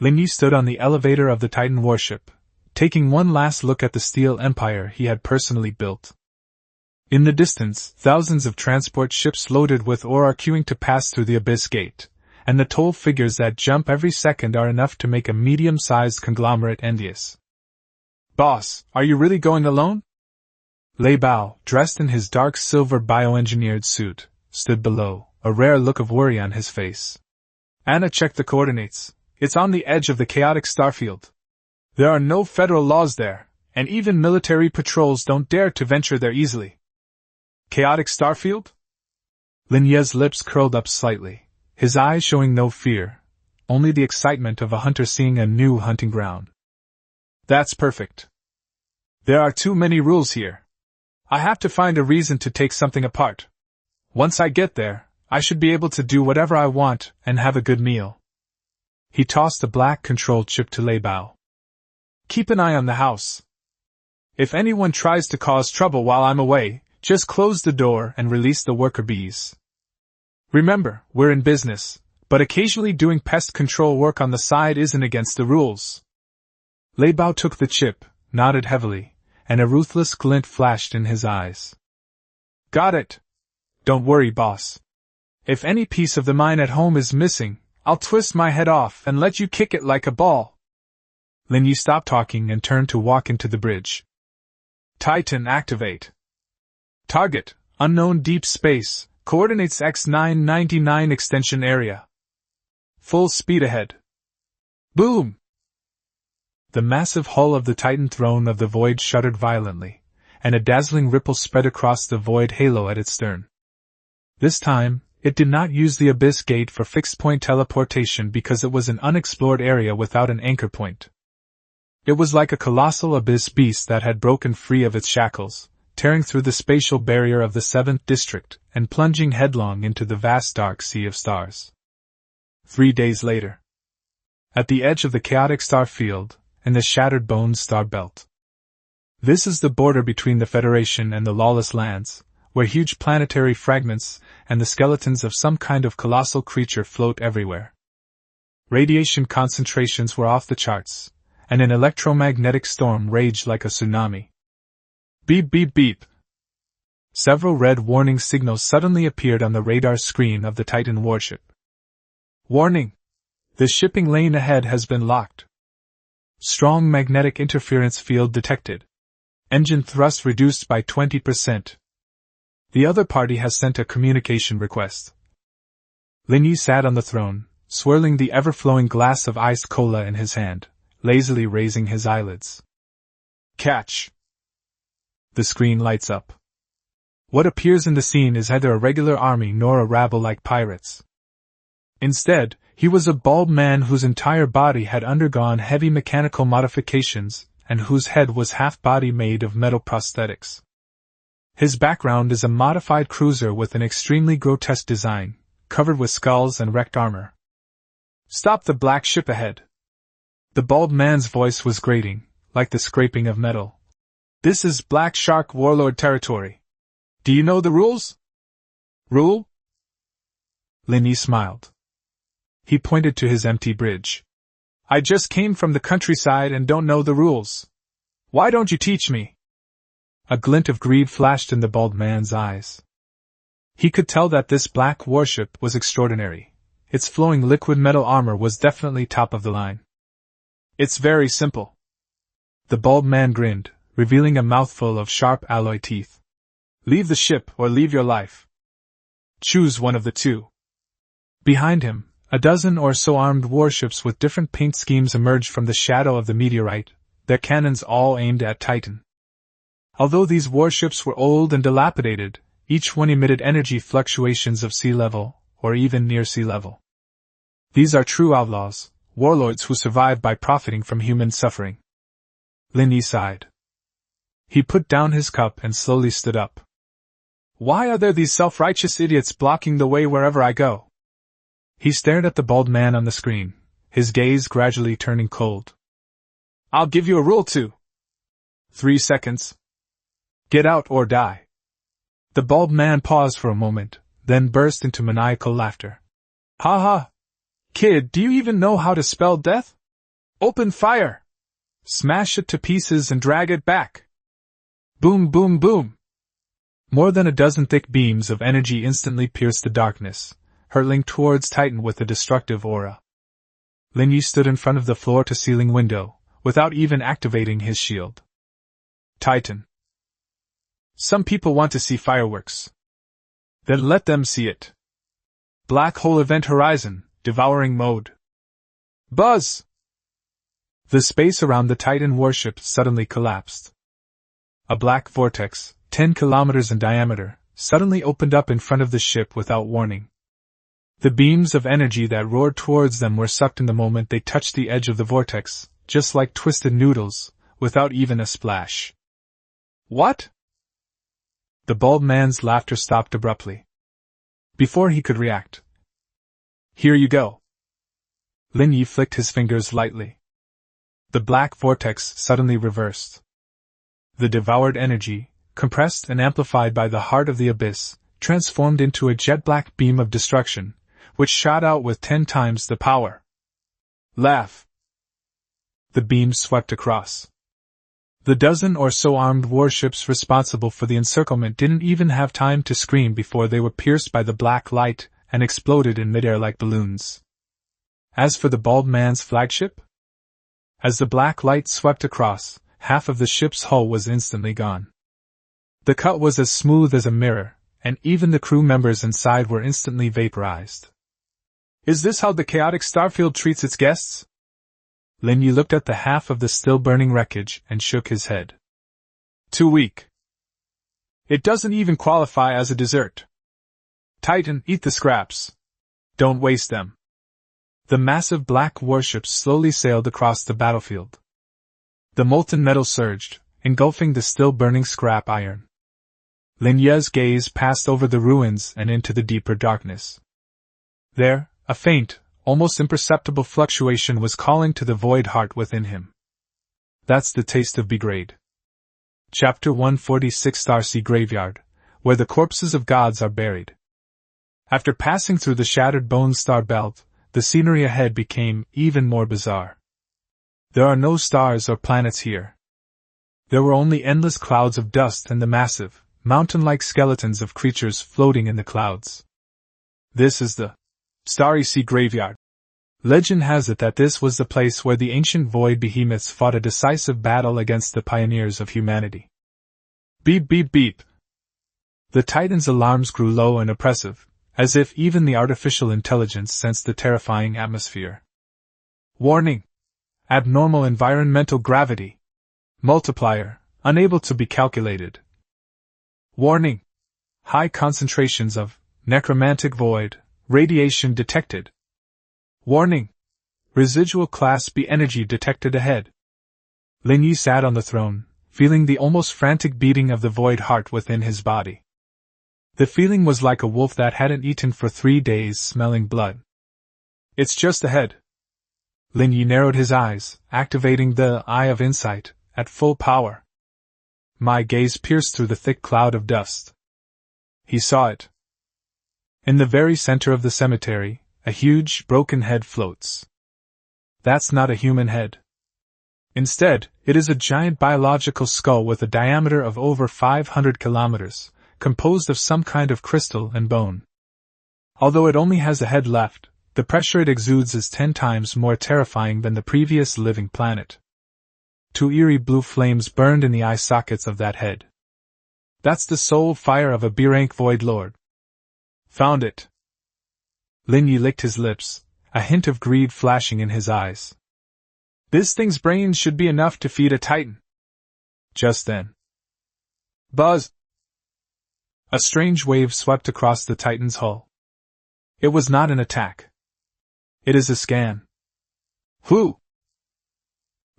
Speaker 1: Lin Ye stood on the elevator of the Titan warship, taking one last look at the steel empire he had personally built. In the distance, thousands of transport ships loaded with ore are queuing to pass through the abyss gate, and the toll figures that jump every second are enough to make a medium-sized conglomerate envious. Boss, are you really going alone? Lei Bao, dressed in his dark silver bioengineered suit, stood below, a rare look of worry on his face. Anna checked the coordinates. It's on the edge of the chaotic starfield. There are no federal laws there, and even military patrols don't dare to venture there easily. Chaotic starfield? Lin Ye's lips curled up slightly, his eyes showing no fear, only the excitement of a hunter seeing a new hunting ground. That's perfect. There are too many rules here. I have to find a reason to take something apart. Once I get there, I should be able to do whatever I want and have a good meal. He tossed a black control chip to Lei Bao. Keep an eye on the house. If anyone tries to cause trouble while I'm away, just close the door and release the worker bees. Remember, we're in business, but occasionally doing pest control work on the side isn't against the rules. Lei Bao took the chip, nodded heavily, and a ruthless glint flashed in his eyes. Got it. Don't worry, boss. If any piece of the mine at home is missing, I'll twist my head off and let you kick it like a ball. Lin Ye stopped talking and turned to walk into the bridge. Titan activate. Target, unknown deep space, coordinates X999 extension area. Full speed ahead. Boom! The massive hull of the Titan throne of the void shuddered violently, and a dazzling ripple spread across the void halo at its stern. This time, it did not use the abyss gate for fixed-point teleportation because it was an unexplored area without an anchor point. It was like a colossal abyss beast that had broken free of its shackles, tearing through the spatial barrier of the 7th district and plunging headlong into the vast dark sea of stars. 3 days later. At the edge of the chaotic star field, in the shattered bones star belt. This is the border between the Federation and the lawless lands, where huge planetary fragments and the skeletons of some kind of colossal creature float everywhere. Radiation concentrations were off the charts, and an electromagnetic storm raged like a tsunami. Beep beep beep. Several red warning signals suddenly appeared on the radar screen of the Titan warship. Warning! The shipping lane ahead has been locked. Strong magnetic interference field detected. Engine thrust reduced by 20%. The other party has sent a communication request. Lin Ye sat on the throne, swirling the ever-flowing glass of iced cola in his hand, lazily raising his eyelids. Catch! The screen lights up. What appears in the scene is neither a regular army nor a rabble like pirates. Instead, he was a bald man whose entire body had undergone heavy mechanical modifications and whose head was half-body made of metal prosthetics. His background is a modified cruiser with an extremely grotesque design, covered with skulls and wrecked armor. Stop the black ship ahead. The bald man's voice was grating, like the scraping of metal. This is Black Shark Warlord territory. Do you know the rules? Rule? Lin Ye smiled. He pointed to his empty bridge. I just came from the countryside and don't know the rules. Why don't you teach me? A glint of greed flashed in the bald man's eyes. He could tell that this black warship was extraordinary. Its flowing liquid metal armor was definitely top of the line. It's very simple. The bald man grinned, revealing a mouthful of sharp alloy teeth. Leave the ship or leave your life. Choose one of the two. Behind him, a dozen or so armed warships with different paint schemes emerged from the shadow of the meteorite, their cannons all aimed at Titan. Although these warships were old and dilapidated, each one emitted energy fluctuations of sea level, or even near sea level. These are true outlaws, warlords who survive by profiting from human suffering. Lin Ye sighed. He put down his cup and slowly stood up. Why are there these self-righteous idiots blocking the way wherever I go? He stared at the bald man on the screen, his gaze gradually turning cold. I'll give you a rule too. 3 seconds. Get out or die. The bald man paused for a moment, then burst into maniacal laughter. Ha ha! Kid, do you even know how to spell death? Open fire! Smash it to pieces and drag it back! Boom, boom, boom! More than a dozen thick beams of energy instantly pierced the darkness, hurtling towards Titan with a destructive aura. Lin Ye stood in front of the floor-to-ceiling window, without even activating his shield. Titan. Some people want to see fireworks. Then let them see it. Black hole event horizon, devouring mode. Buzz! The space around the Titan warship suddenly collapsed. A black vortex, 10 kilometers in diameter, suddenly opened up in front of the ship without warning. The beams of energy that roared towards them were sucked in the moment they touched the edge of the vortex, just like twisted noodles, without even a splash. What? The bald man's laughter stopped abruptly. Before he could react. Here you go. Lin Ye flicked his fingers lightly. The black vortex suddenly reversed. The devoured energy, compressed and amplified by the heart of the abyss, transformed into a jet-black beam of destruction, which shot out with 10 times the power. Laugh! The beam swept across. The dozen or so armed warships responsible for the encirclement didn't even have time to scream before they were pierced by the black light and exploded in midair like balloons. As for the bald man's flagship? As the black light swept across, half of the ship's hull was instantly gone. The cut was as smooth as a mirror, and even the crew members inside were instantly vaporized. Is this how the chaotic starfield treats its guests? Lin Ye looked at the half of the still-burning wreckage and shook his head. Too weak. It doesn't even qualify as a dessert. Titan, eat the scraps. Don't waste them. The massive black warships slowly sailed across the battlefield. The molten metal surged, engulfing the still-burning scrap iron. Lin Ye's gaze passed over the ruins and into the deeper darkness. There, a faint, almost imperceptible fluctuation was calling to the void heart within him. That's the taste of Begrade. Chapter 146 Starsea Graveyard, where the corpses of gods are buried. After passing through the shattered bone star belt, the scenery ahead became even more bizarre. There are no stars or planets here. There were only endless clouds of dust and the massive, mountain-like skeletons of creatures floating in the clouds. This is the Starsea Graveyard. Legend has it that this was the place where the ancient void behemoths fought a decisive battle against the pioneers of humanity. Beep beep beep. The Titan's alarms grew low and oppressive, as if even the artificial intelligence sensed the terrifying atmosphere. Warning! Abnormal environmental gravity. Multiplier, unable to be calculated. Warning! High concentrations of necromantic void radiation detected. Warning! Residual Class B energy detected ahead. Lin Ye sat on the throne, feeling the almost frantic beating of the void heart within his body. The feeling was like a wolf that hadn't eaten for 3 days smelling blood. It's just ahead. Lin Ye narrowed his eyes, activating the Eye of Insight at full power. My gaze pierced through the thick cloud of dust. He saw it. In the very center of the cemetery, a huge, broken head floats. That's not a human head. Instead, it is a giant biological skull with a diameter of over 500 kilometers, composed of some kind of crystal and bone. Although it only has a head left, the pressure it exudes is 10 times more terrifying than the previous living planet. 2 eerie blue flames burned in the eye sockets of that head. That's the soul fire of a B-rank void lord. Found it. Lin Ye licked his lips, a hint of greed flashing in his eyes. This thing's brains should be enough to feed a titan. Just then. Buzz! A strange wave swept across the titan's hull. It was not an attack. It is a scan. Who?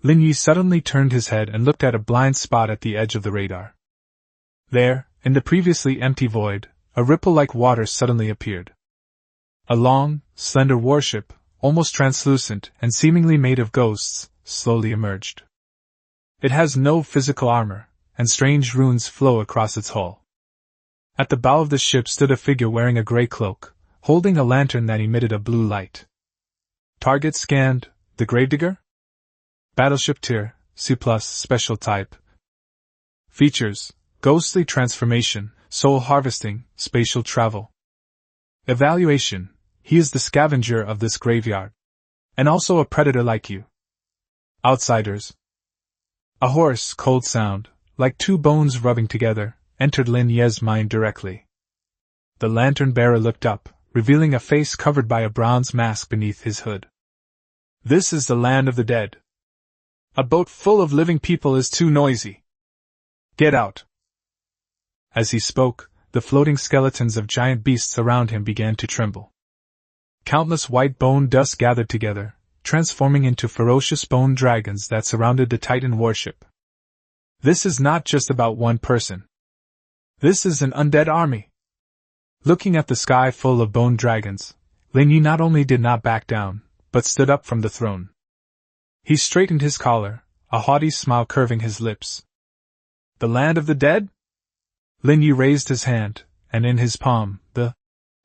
Speaker 1: Lin Ye suddenly turned his head and looked at a blind spot at the edge of the radar. There, in the previously empty void, a ripple like water suddenly appeared. A long, slender warship, almost translucent and seemingly made of ghosts, slowly emerged. It has no physical armor, and strange runes flow across its hull. At the bow of the ship stood a figure wearing a gray cloak, holding a lantern that emitted a blue light. Target scanned, the Gravedigger? Battleship tier, C+, special type. Features: ghostly transformation, soul harvesting, spatial travel. Evaluation: he is the scavenger of this graveyard. And also a predator like you. Outsiders. A hoarse, cold sound, like two bones rubbing together, entered Lin Ye's mind directly. The lantern-bearer looked up, revealing a face covered by a bronze mask beneath his hood. This is the land of the dead. A boat full of living people is too noisy. Get out. As he spoke, the floating skeletons of giant beasts around him began to tremble. Countless white bone dust gathered together, transforming into ferocious bone dragons that surrounded the Titan warship. This is not just about one person. This is an undead army. Looking at the sky full of bone dragons, Lin Ye not only did not back down, but stood up from the throne. He straightened his collar, a haughty smile curving his lips. The land of the dead? Lin Ye raised his hand, and in his palm, the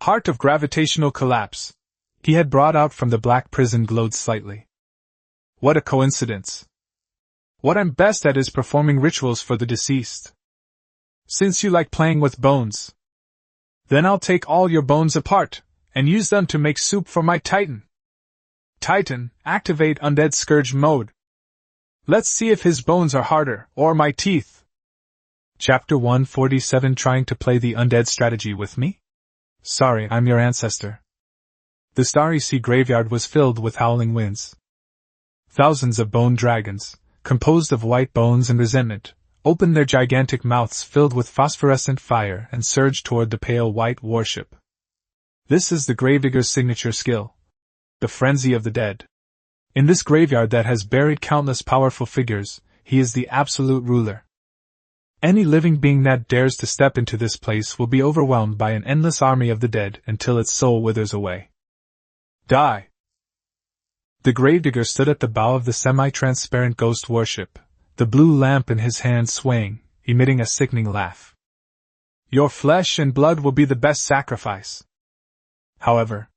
Speaker 1: heart of gravitational collapse he had brought out from the black prison glowed slightly. What a coincidence. What I'm best at is performing rituals for the deceased. Since you like playing with bones, then I'll take all your bones apart, and use them to make soup for my Titan. Titan, activate Undead Scourge mode. Let's see if his bones are harder, or my teeth. Chapter 147. Trying to play the undead strategy with me? Sorry, I'm your ancestor. The starry sea graveyard was filled with howling winds. Thousands of bone dragons, composed of white bones and resentment, opened their gigantic mouths filled with phosphorescent fire and surged toward the pale white warship. This is the Gravedigger's signature skill. The frenzy of the dead. In this graveyard that has buried countless powerful figures, he is the absolute ruler. Any living being that dares to step into this place will be overwhelmed by an endless army of the dead until its soul withers away. Die! The Gravedigger stood at the bow of the semi-transparent ghost warship, the blue lamp in his hand swaying, emitting a sickening laugh. Your flesh and blood will be the best sacrifice. However,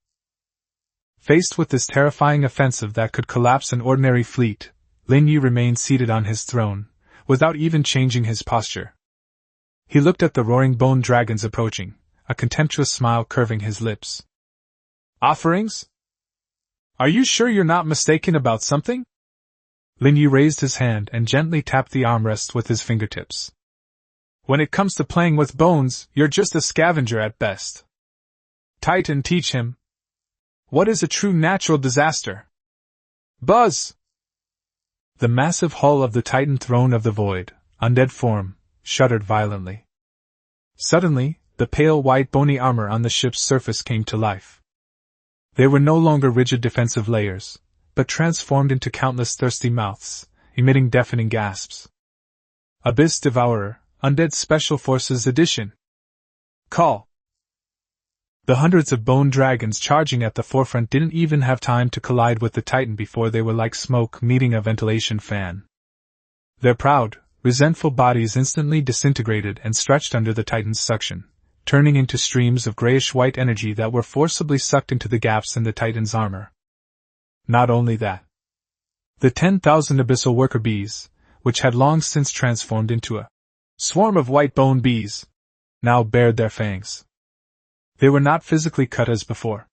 Speaker 1: faced with this terrifying offensive that could collapse an ordinary fleet, Lin Ye remained seated on his throne, without even changing his posture. He looked at the roaring bone dragons approaching, a contemptuous smile curving his lips. Offerings? Are you sure you're not mistaken about something? Lin Ye raised his hand and gently tapped the armrest with his fingertips. When it comes to playing with bones, you're just a scavenger at best. Titan, teach him. What is a true natural disaster? Buzz! The massive hull of the Titan throne of the void, undead form, shuddered violently. Suddenly, the pale white bony armor on the ship's surface came to life. They were no longer rigid defensive layers, but transformed into countless thirsty mouths, emitting deafening gasps. Abyss Devourer, Undead Special Forces Edition. Call! The hundreds of bone dragons charging at the forefront didn't even have time to collide with the Titan before they were like smoke meeting a ventilation fan. Their proud, resentful bodies instantly disintegrated and stretched under the Titan's suction, turning into streams of grayish-white energy that were forcibly sucked into the gaps in the Titan's armor. Not only that. The 10,000 abyssal worker bees, which had long since transformed into a swarm of white bone bees, now bared their fangs. They were not physically cut as before.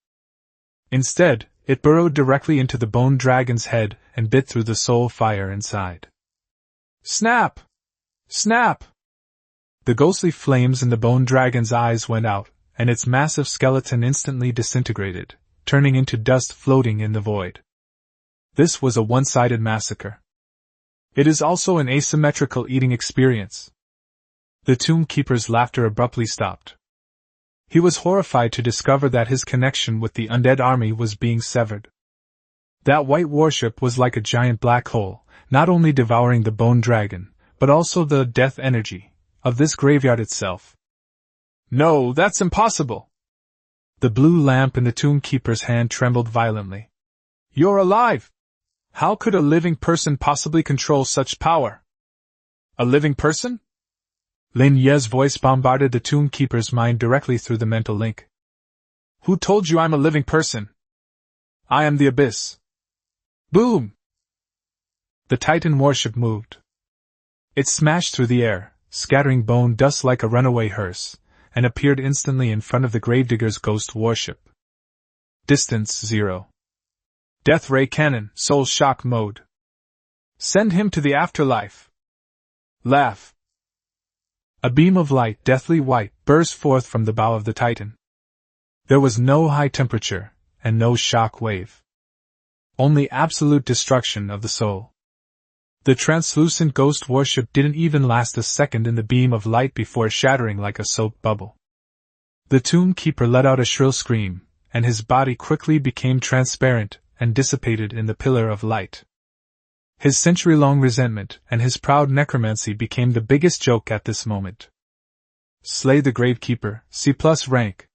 Speaker 1: Instead, it burrowed directly into the bone dragon's head and bit through the soul fire inside. Snap! Snap! The ghostly flames in the bone dragon's eyes went out, and its massive skeleton instantly disintegrated, turning into dust floating in the void. This was a one-sided massacre. It is also an asymmetrical eating experience. The tomb keeper's laughter abruptly stopped. He was horrified to discover that his connection with the undead army was being severed. That white warship was like a giant black hole, not only devouring the bone dragon, but also the death energy of this graveyard itself. No, that's impossible! The blue lamp in the tomb keeper's hand trembled violently. You're alive! How could a living person possibly control such power? A living person? Lin Ye's voice bombarded the tomb keeper's mind directly through the mental link. Who told you I'm a living person? I am the Abyss. Boom! The Titan warship moved. It smashed through the air, scattering bone dust like a runaway hearse, and appeared instantly in front of the gravedigger's ghost warship. Distance 0. Death ray cannon, soul shock mode. Send him to the afterlife. Laugh. A beam of light, deathly white, burst forth from the bow of the Titan. There was no high temperature, and no shock wave. Only absolute destruction of the soul. The translucent ghost warship didn't even last a second in the beam of light before shattering like a soap bubble. The tomb keeper let out a shrill scream, and his body quickly became transparent and dissipated in the pillar of light. His century-long resentment and his proud necromancy became the biggest joke at this moment. Slay the Gravekeeper, C+ rank.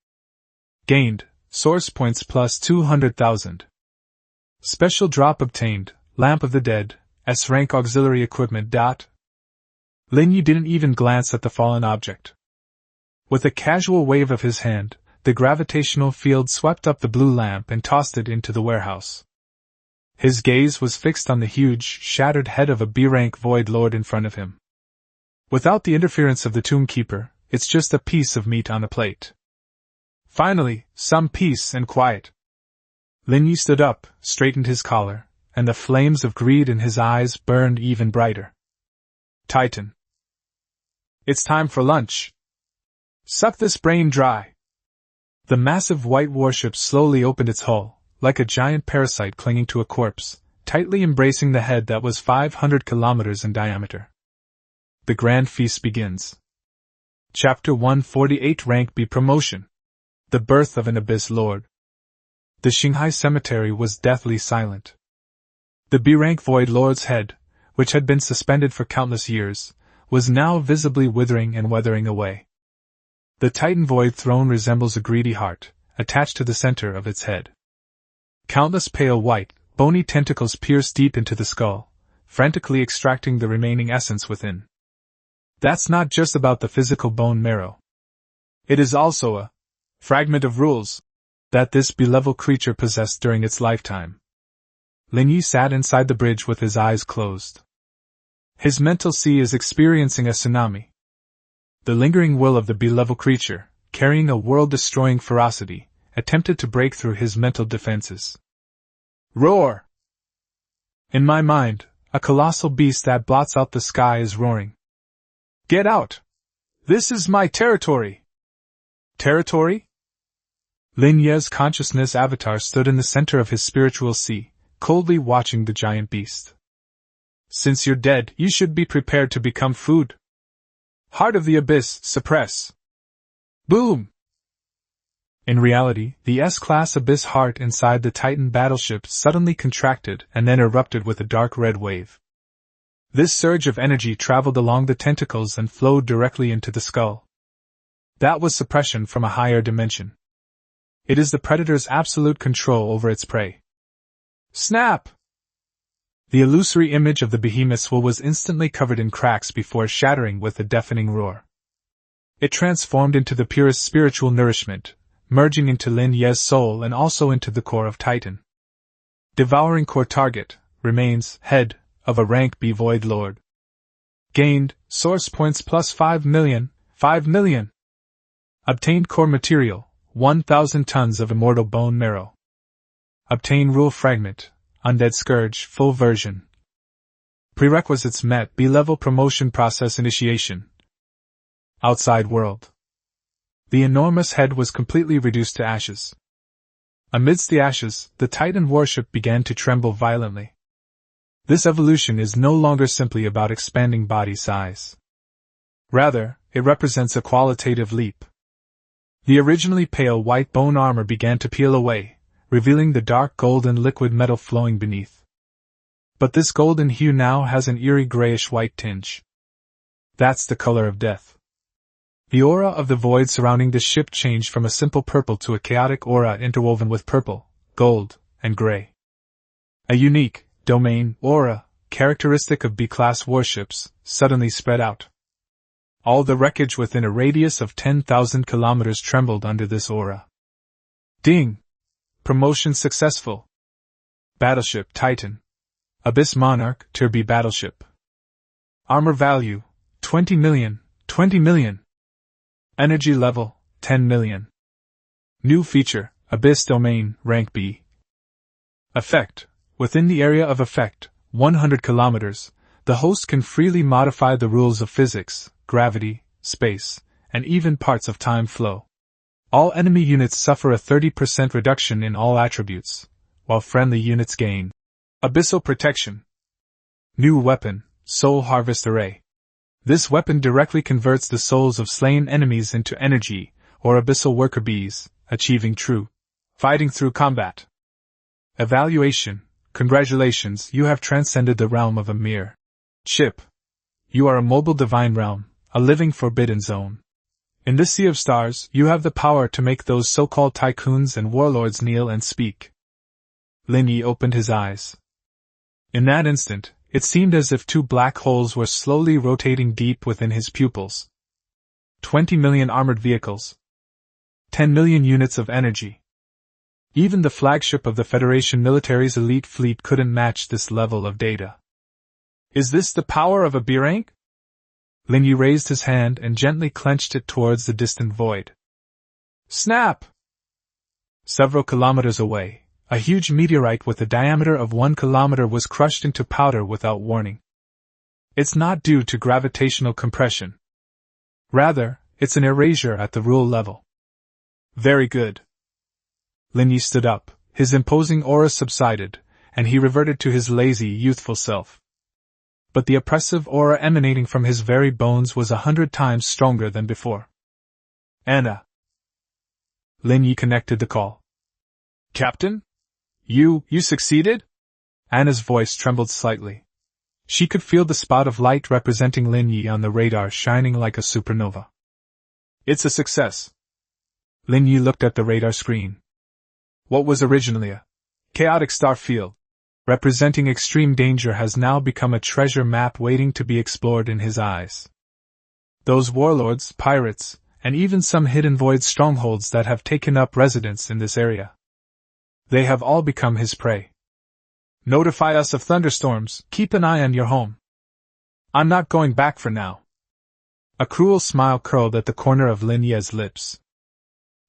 Speaker 1: Gained, source points plus 200,000. Special drop obtained, Lamp of the Dead, S rank auxiliary equipment. Lin Ye didn't even glance at the fallen object. With a casual wave of his hand, the gravitational field swept up the blue lamp and tossed it into the warehouse. His gaze was fixed on the huge, shattered head of a B-rank Void Lord in front of him. Without the interference of the Tomb Keeper, it's just a piece of meat on a plate. Finally, some peace and quiet. Lin Ye stood up, straightened his collar, and the flames of greed in his eyes burned even brighter. Titan. It's time for lunch. Suck this brain dry. The massive white warship slowly opened its hull, like a giant parasite clinging to a corpse, tightly embracing the head that was 500 kilometers in diameter. The grand feast begins. Chapter 148 Rank B Promotion. The Birth of an Abyss Lord. The Shanghai cemetery was deathly silent. The B-rank Void Lord's head, which had been suspended for countless years, was now visibly withering and weathering away. The Titan Void throne resembles a greedy heart, attached to the center of its head. Countless pale white, bony tentacles pierce deep into the skull, frantically extracting the remaining essence within. That's not just about the physical bone marrow. It is also a fragment of rules that this B-level creature possessed during its lifetime. Lin Ye sat inside the bridge with his eyes closed. His mental sea is experiencing a tsunami. The lingering will of the B-level creature, carrying a world-destroying ferocity, attempted to break through his mental defenses. Roar! In my mind, a colossal beast that blots out the sky is roaring. Get out! This is my territory! Territory? Lin Ye's consciousness avatar stood in the center of his spiritual sea, coldly watching the giant beast. Since you're dead, you should be prepared to become food. Heart of the Abyss, suppress. Boom! In reality, the S-class Abyss heart inside the Titan battleship suddenly contracted and then erupted with a dark red wave. This surge of energy traveled along the tentacles and flowed directly into the skull. That was suppression from a higher dimension. It is the predator's absolute control over its prey. Snap! The illusory image of the behemoth's will was instantly covered in cracks before shattering with a deafening roar. It transformed into the purest spiritual nourishment, merging into Lin Ye's soul and also into the core of Titan. Devouring core target, remains, head, of a rank B Void Lord. Gained, source points plus 5 million, 5 million. Obtained core material, 1,000 tons of immortal bone marrow. Obtain rule fragment, Undead Scourge, full version. Prerequisites met, B-level promotion process initiation. Outside world. The enormous head was completely reduced to ashes. Amidst the ashes, the Titan warship began to tremble violently. This evolution is no longer simply about expanding body size. Rather, it represents a qualitative leap. The originally pale white bone armor began to peel away, revealing the dark golden liquid metal flowing beneath. But this golden hue now has an eerie grayish-white tinge. That's the color of death. The aura of the void surrounding the ship changed from a simple purple to a chaotic aura interwoven with purple, gold, and gray. A unique, domain, aura, characteristic of B-class warships, suddenly spread out. All the wreckage within a radius of 10,000 kilometers trembled under this aura. Ding! Promotion successful. Battleship Titan. Abyss Monarch, Tier B battleship. Armor value, 20 million, 20 million. Energy level, 10 million. New feature, Abyss Domain, Rank B. Effect. Within the area of effect, 100 kilometers, the host can freely modify the rules of physics, gravity, space, and even parts of time flow. All enemy units suffer a 30% reduction in all attributes, while friendly units gain abyssal protection. New weapon, Soul Harvest Array. This weapon directly converts the souls of slain enemies into energy, or abyssal worker bees, achieving true fighting through combat. Evaluation. Congratulations, you have transcended the realm of a mere ship. You are a mobile divine realm, a living forbidden zone. In this sea of stars, you have the power to make those so-called tycoons and warlords kneel and speak. Lin Ye opened his eyes. In that instant, it seemed as if two black holes were slowly rotating deep within his pupils. 20 million armored vehicles. 10 million units of energy. Even the flagship of the Federation military's elite fleet couldn't match this level of data. Is this the power of a B rank? Lin Ye raised his hand and gently clenched it towards the distant void. Snap! Several kilometers away, a huge meteorite with a diameter of 1 kilometer was crushed into powder without warning. It's not due to gravitational compression. Rather, it's an erasure at the rule level. Very good. Lin Ye stood up, his imposing aura subsided, and he reverted to his lazy, youthful self. But the oppressive aura emanating from his very bones was 100 times stronger than before. Anna. Lin Ye connected the call. Captain? You succeeded? Anna's voice trembled slightly. She could feel the spot of light representing Lin Ye on the radar shining like a supernova. It's a success. Lin Ye looked at the radar screen. What was originally a chaotic star field, representing extreme danger, has now become a treasure map waiting to be explored in his eyes. Those warlords, pirates, and even some hidden void strongholds that have taken up residence in this area. They have all become his prey. Notify us of thunderstorms, keep an eye on your home. I'm not going back for now. A cruel smile curled at the corner of Lin Ye's lips.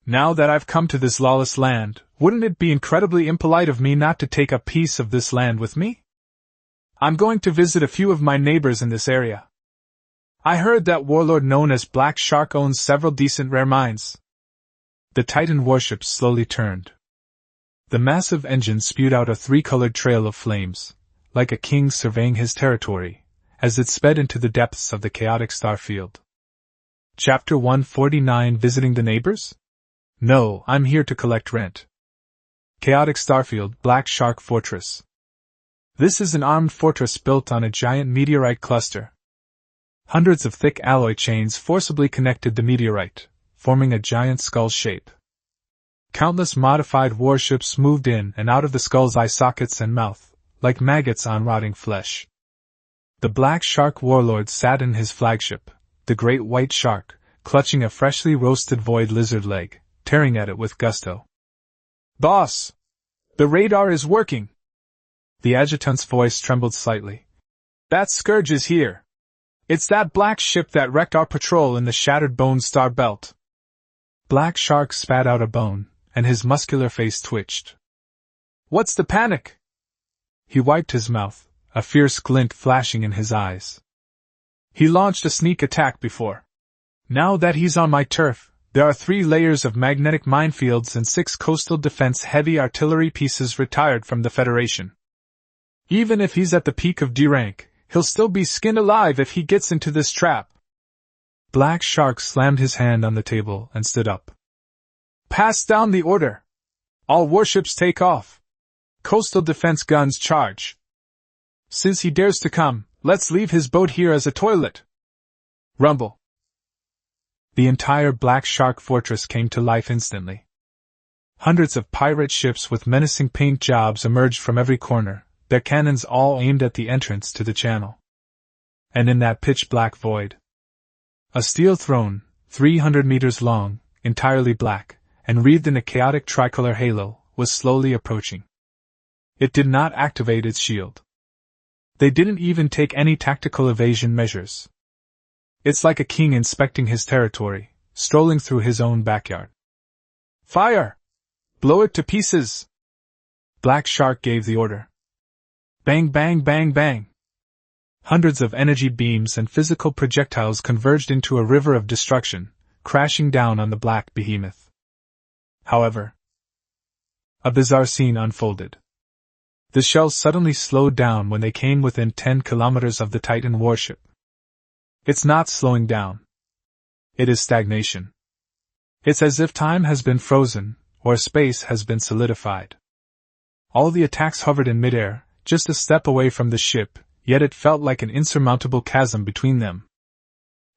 Speaker 1: Now that I've come to this lawless land, wouldn't it be incredibly impolite of me not to take a piece of this land with me? I'm going to visit a few of my neighbors in this area. I heard that warlord known as Black Shark owns several decent rare mines. The Titan warship slowly turned. The massive engine spewed out a three-colored trail of flames, like a king surveying his territory, as it sped into the depths of the chaotic star field. Chapter 149: Visiting the Neighbors? No, I'm here to collect rent. Chaotic Starfield, Black Shark Fortress. This is an armed fortress built on a giant meteorite cluster. Hundreds of thick alloy chains forcibly connected the meteorite, forming a giant skull shape. Countless modified warships moved in and out of the skull's eye sockets and mouth, like maggots on rotting flesh. The Black Shark warlord sat in his flagship, the Great White Shark, clutching a freshly roasted void lizard leg, tearing at it with gusto. Boss! The radar is working! The adjutant's voice trembled slightly. That scourge is here. It's that black ship that wrecked our patrol in the Shattered Bone Star Belt. Black Shark spat out a bone, and his muscular face twitched. What's the panic? He wiped his mouth, a fierce glint flashing in his eyes. He launched a sneak attack before. Now that he's on my turf, there are 3 layers of magnetic minefields and 6 coastal defense heavy artillery pieces retired from the Federation. Even if he's at the peak of D rank, he'll still be skinned alive if he gets into this trap. Black Shark slammed his hand on the table and stood up. Pass down the order. All warships take off. Coastal defense guns charge. Since he dares to come, let's leave his boat here as a toilet. Rumble. The entire Black Shark fortress came to life instantly. Hundreds of pirate ships with menacing paint jobs emerged from every corner, their cannons all aimed at the entrance to the channel. And in that pitch-black void, A steel throne, 300 meters long, entirely black, and wreathed in a chaotic tricolor halo, was slowly approaching. It did not activate its shield. They didn't even take any tactical evasion measures. It's like a king inspecting his territory, strolling through his own backyard. Fire! Blow it to pieces! Black Shark gave the order. Bang, bang, bang, bang! Hundreds of energy beams and physical projectiles converged into a river of destruction, crashing down on the black behemoth. However, a bizarre scene unfolded. The shells suddenly slowed down when they came within 10 kilometers of the Titan warship. It's not slowing down. It is stagnation. It's as if time has been frozen, or space has been solidified. All the attacks hovered in midair, just a step away from the ship, yet it felt like an insurmountable chasm between them.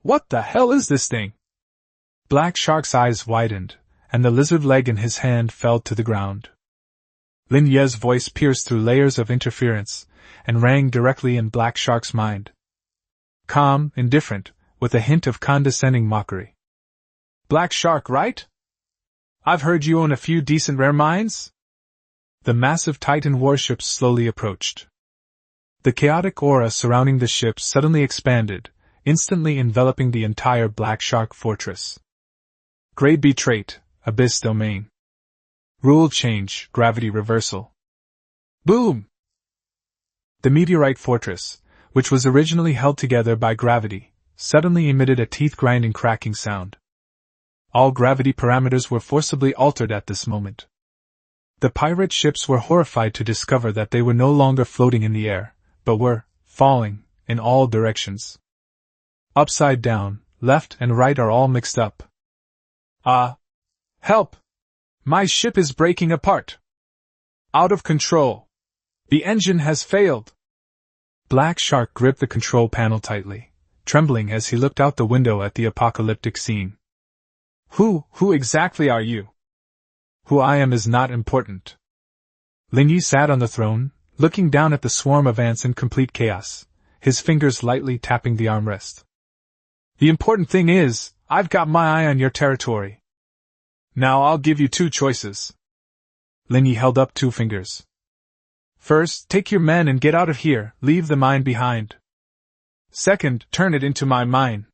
Speaker 1: What the hell is this thing? Black Shark's eyes widened, and the lizard leg in his hand fell to the ground. Lin Ye's voice pierced through layers of interference, and rang directly in Black Shark's mind. Calm, indifferent, with a hint of condescending mockery. Black Shark, right? I've heard you own a few decent rare mines? The massive Titan warships slowly approached. The chaotic aura surrounding the ship suddenly expanded, instantly enveloping the entire Black Shark fortress. Grade B trait, Abyss domain. Rule change, gravity reversal. Boom! The meteorite fortress, which was originally held together by gravity, suddenly emitted a teeth-grinding cracking sound. All gravity parameters were forcibly altered at this moment. The pirate ships were horrified to discover that they were no longer floating in the air, but were falling in all directions. Upside down, left and right are all mixed up. Help! My ship is breaking apart. Out of control. The engine has failed. Black Shark gripped the control panel tightly, trembling as he looked out the window at the apocalyptic scene. Who exactly are you? Who I am is not important. Lin Ye sat on the throne, looking down at the swarm of ants in complete chaos, his fingers lightly tapping the armrest. The important thing is, I've got my eye on your territory. Now I'll give you two choices. Lin Ye held up 2 fingers. First, take your men and get out of here, leave the mine behind. Second, turn it into my mine.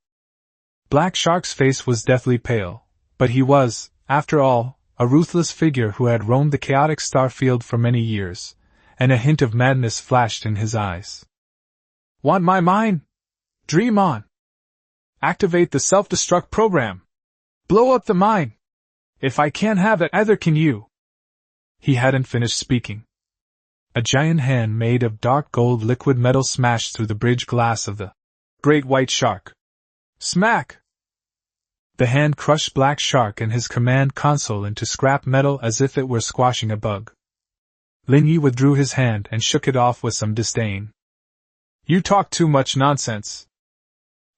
Speaker 1: Black Shark's face was deathly pale, but he was, after all, a ruthless figure who had roamed the chaotic starfield for many years, and a hint of madness flashed in his eyes. Want my mine? Dream on. Activate the self-destruct program. Blow up the mine. If I can't have it, either can you. He hadn't finished speaking. A giant hand made of dark gold liquid metal smashed through the bridge glass of the great white shark. Smack! The hand crushed Black Shark and his command console into scrap metal as if it were squashing a bug. Lin Ye withdrew his hand and shook it off with some disdain. You talk too much nonsense.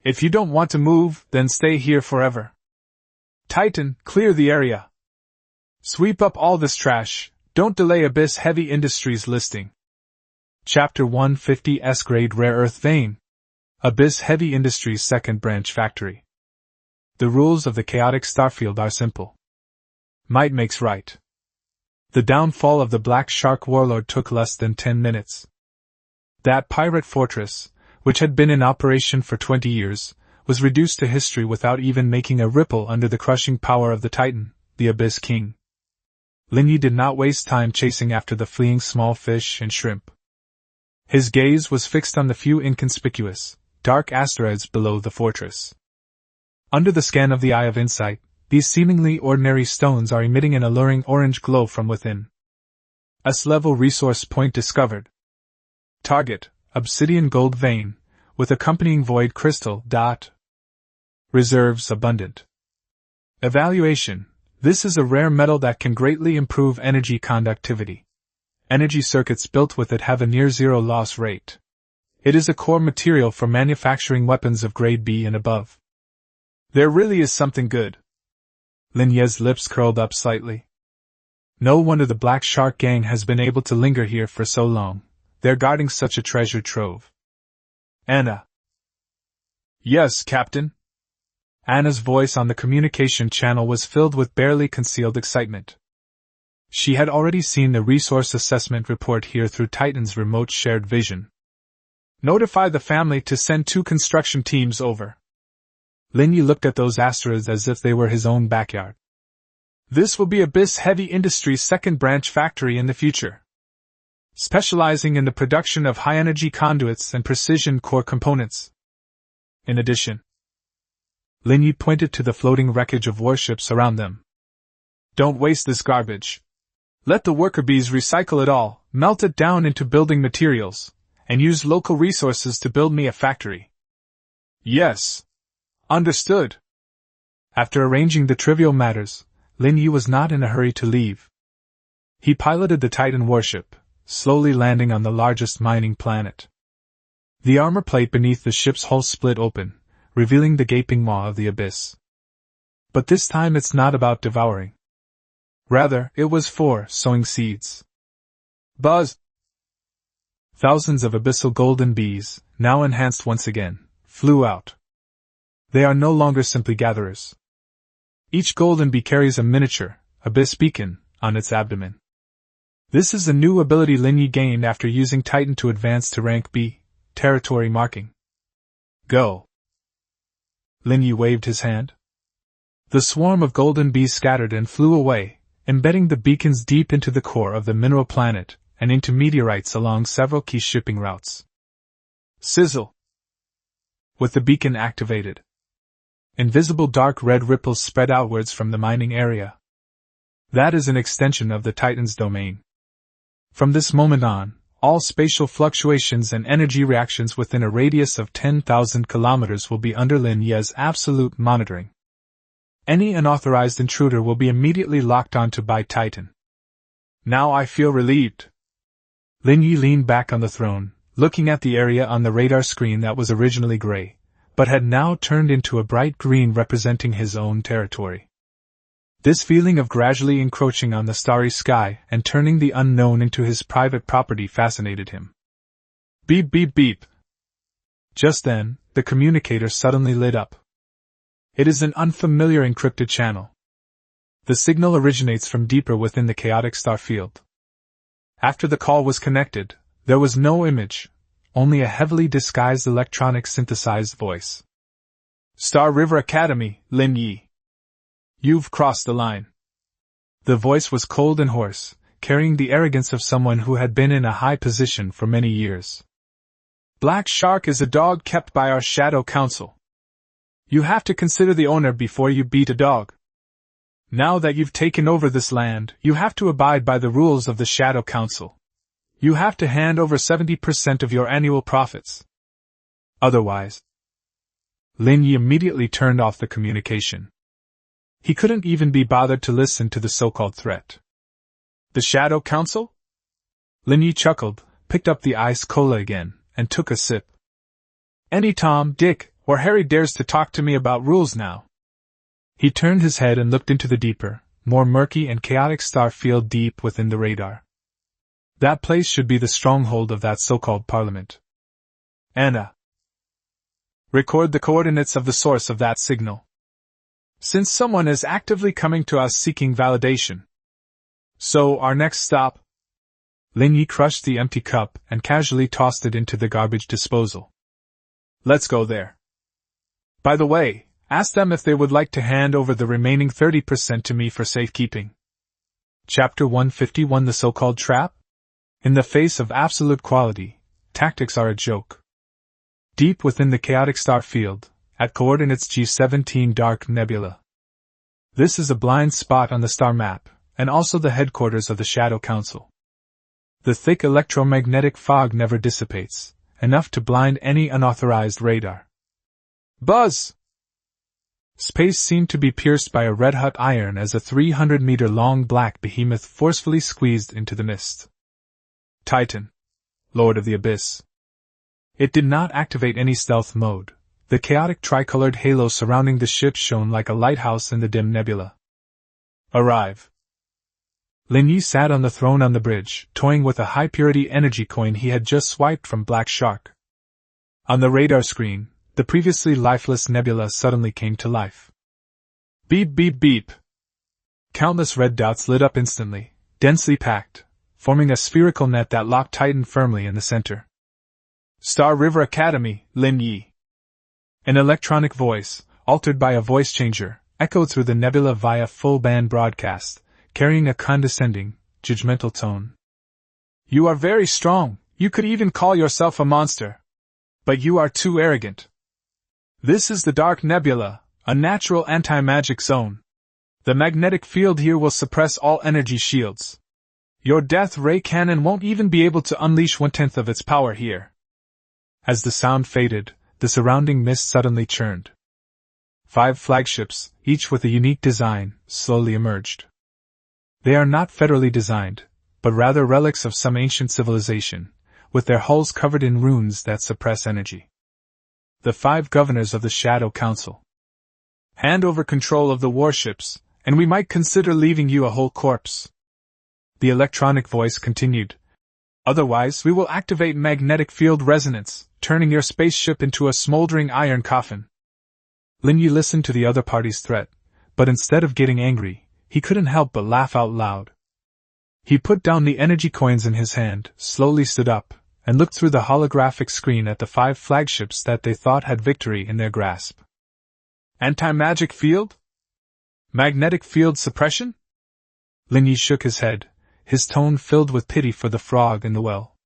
Speaker 1: If you don't want to move, then stay here forever. Titan, clear the area. Sweep up all this trash, don't delay Abyss Heavy Industries listing. Chapter 150 S-Grade Rare Earth Vein. Abyss Heavy Industries Second Branch Factory. The rules of the chaotic starfield are simple. Might makes right. The downfall of the Black Shark warlord took less than 10 minutes. That pirate fortress, which had been in operation for 20 years, was reduced to history without even making a ripple under the crushing power of the Titan, the Abyss King. Lin Ye did not waste time chasing after the fleeing small fish and shrimp. His gaze was fixed on the few inconspicuous, dark asteroids below the fortress. Under the scan of the Eye of Insight, these seemingly ordinary stones are emitting an alluring orange glow from within. S-level resource point discovered. Target, obsidian gold vein, with accompanying void crystal. Reserves abundant. Evaluation. This is a rare metal that can greatly improve energy conductivity. Energy circuits built with it have a near-zero loss rate. It is a core material for manufacturing weapons of grade B and above. There really is something good. Lin Ye's lips curled up slightly. No wonder the Black Shark gang has been able to linger here for so long. They're guarding such a treasure trove. Anna. Yes, Captain. Anna's voice on the communication channel was filled with barely concealed excitement. She had already seen the resource assessment report here through Titan's remote shared vision. Notify the family to send 2 construction teams over. Lin Ye looked at those asteroids as if they were his own backyard. This will be Abyss Heavy Industries' second branch factory in the future, specializing in the production of high-energy conduits and precision core components. In addition, Lin Ye pointed to the floating wreckage of warships around them. Don't waste this garbage. Let the worker bees recycle it all, melt it down into building materials, and use local resources to build me a factory. Yes. Understood. After arranging the trivial matters, Lin Ye was not in a hurry to leave. He piloted the Titan warship, slowly landing on the largest mining planet. The armor plate beneath the ship's hull split open, revealing the gaping maw of the abyss. But this time it's not about devouring. Rather, it was for sowing seeds. Buzz! Thousands of abyssal golden bees, now enhanced once again, flew out. They are no longer simply gatherers. Each golden bee carries a miniature, abyss beacon, on its abdomen. This is a new ability Lin Ye gained after using Titan to advance to rank B, territory marking. Go! Lin Ye waved his hand. The swarm of golden bees scattered and flew away, embedding the beacons deep into the core of the mineral planet and into meteorites along several key shipping routes. Sizzle! With the beacon activated, invisible dark red ripples spread outwards from the mining area. That is an extension of the Titan's domain. From this moment on, all spatial fluctuations and energy reactions within a radius of 10,000 kilometers will be under Lin Ye's absolute monitoring. Any unauthorized intruder will be immediately locked onto by Titan. Now I feel relieved. Lin Ye leaned back on the throne, looking at the area on the radar screen that was originally gray, but had now turned into a bright green representing his own territory. This feeling of gradually encroaching on the starry sky and turning the unknown into his private property fascinated him. Beep beep beep. Just then, the communicator suddenly lit up. It is an unfamiliar encrypted channel. The signal originates from deeper within the chaotic star field. After the call was connected, there was no image, only a heavily disguised electronic synthesized voice. Star River Academy, Lin Ye. You've crossed the line. The voice was cold and hoarse, carrying the arrogance of someone who had been in a high position for many years. Black Shark is a dog kept by our Shadow Council. You have to consider the owner before you beat a dog. Now that you've taken over this land, you have to abide by the rules of the Shadow Council. You have to hand over 70% of your annual profits. Otherwise, Lin Ye immediately turned off the communication. He couldn't even be bothered to listen to the so-called threat. The Shadow Council? Lin Ye chuckled, picked up the ice cola again, and took a sip. Any Tom, Dick, or Harry dares to talk to me about rules now. He turned his head and looked into the deeper, more murky and chaotic star field deep within the radar. That place should be the stronghold of that so-called parliament. Anna. Record the coordinates of the source of that signal. Since someone is actively coming to us seeking validation. So, our next stop? Lin Ye crushed the empty cup and casually tossed it into the garbage disposal. Let's go there. By the way, ask them if they would like to hand over the remaining 30% to me for safekeeping. Chapter 151 The So-Called Trap? In the face of absolute quality, tactics are a joke. Deep within the chaotic star field, at coordinates G17 Dark Nebula. This is a blind spot on the star map, and also the headquarters of the Shadow Council. The thick electromagnetic fog never dissipates, enough to blind any unauthorized radar. Buzz! Space seemed to be pierced by a red-hot iron as a 300-meter-long black behemoth forcefully squeezed into the mist. Titan. Lord of the Abyss. It did not activate any stealth mode. The chaotic tricolored halo surrounding the ship shone like a lighthouse in the dim nebula. Arrive. Lin Ye sat on the throne on the bridge, toying with a high-purity energy coin he had just swiped from Black Shark. On the radar screen, the previously lifeless nebula suddenly came to life. Beep beep beep. Countless red dots lit up instantly, densely packed, forming a spherical net that locked Titan firmly in the center. Star River Academy, Lin Ye. An electronic voice, altered by a voice changer, echoed through the nebula via full-band broadcast, carrying a condescending, judgmental tone. You are very strong, you could even call yourself a monster. But you are too arrogant. This is the Dark Nebula, a natural anti-magic zone. The magnetic field here will suppress all energy shields. Your death ray cannon won't even be able to unleash 1/10 of its power here. As the sound faded, the surrounding mist suddenly churned. 5 flagships, each with a unique design, slowly emerged. They are not federally designed, but rather relics of some ancient civilization, with their hulls covered in runes that suppress energy. The 5 governors of the Shadow Council. Hand over control of the warships, and we might consider leaving you a whole corpse. The electronic voice continued. Otherwise, we will activate magnetic field resonance, turning your spaceship into a smoldering iron coffin. Lin Ye listened to the other party's threat, but instead of getting angry, he couldn't help but laugh out loud. He put down the energy coins in his hand, slowly stood up, and looked through the holographic screen at the 5 flagships that they thought had victory in their grasp. Anti-magic field? Magnetic field suppression? Lin Ye shook his head, his tone filled with pity for the frog in the well.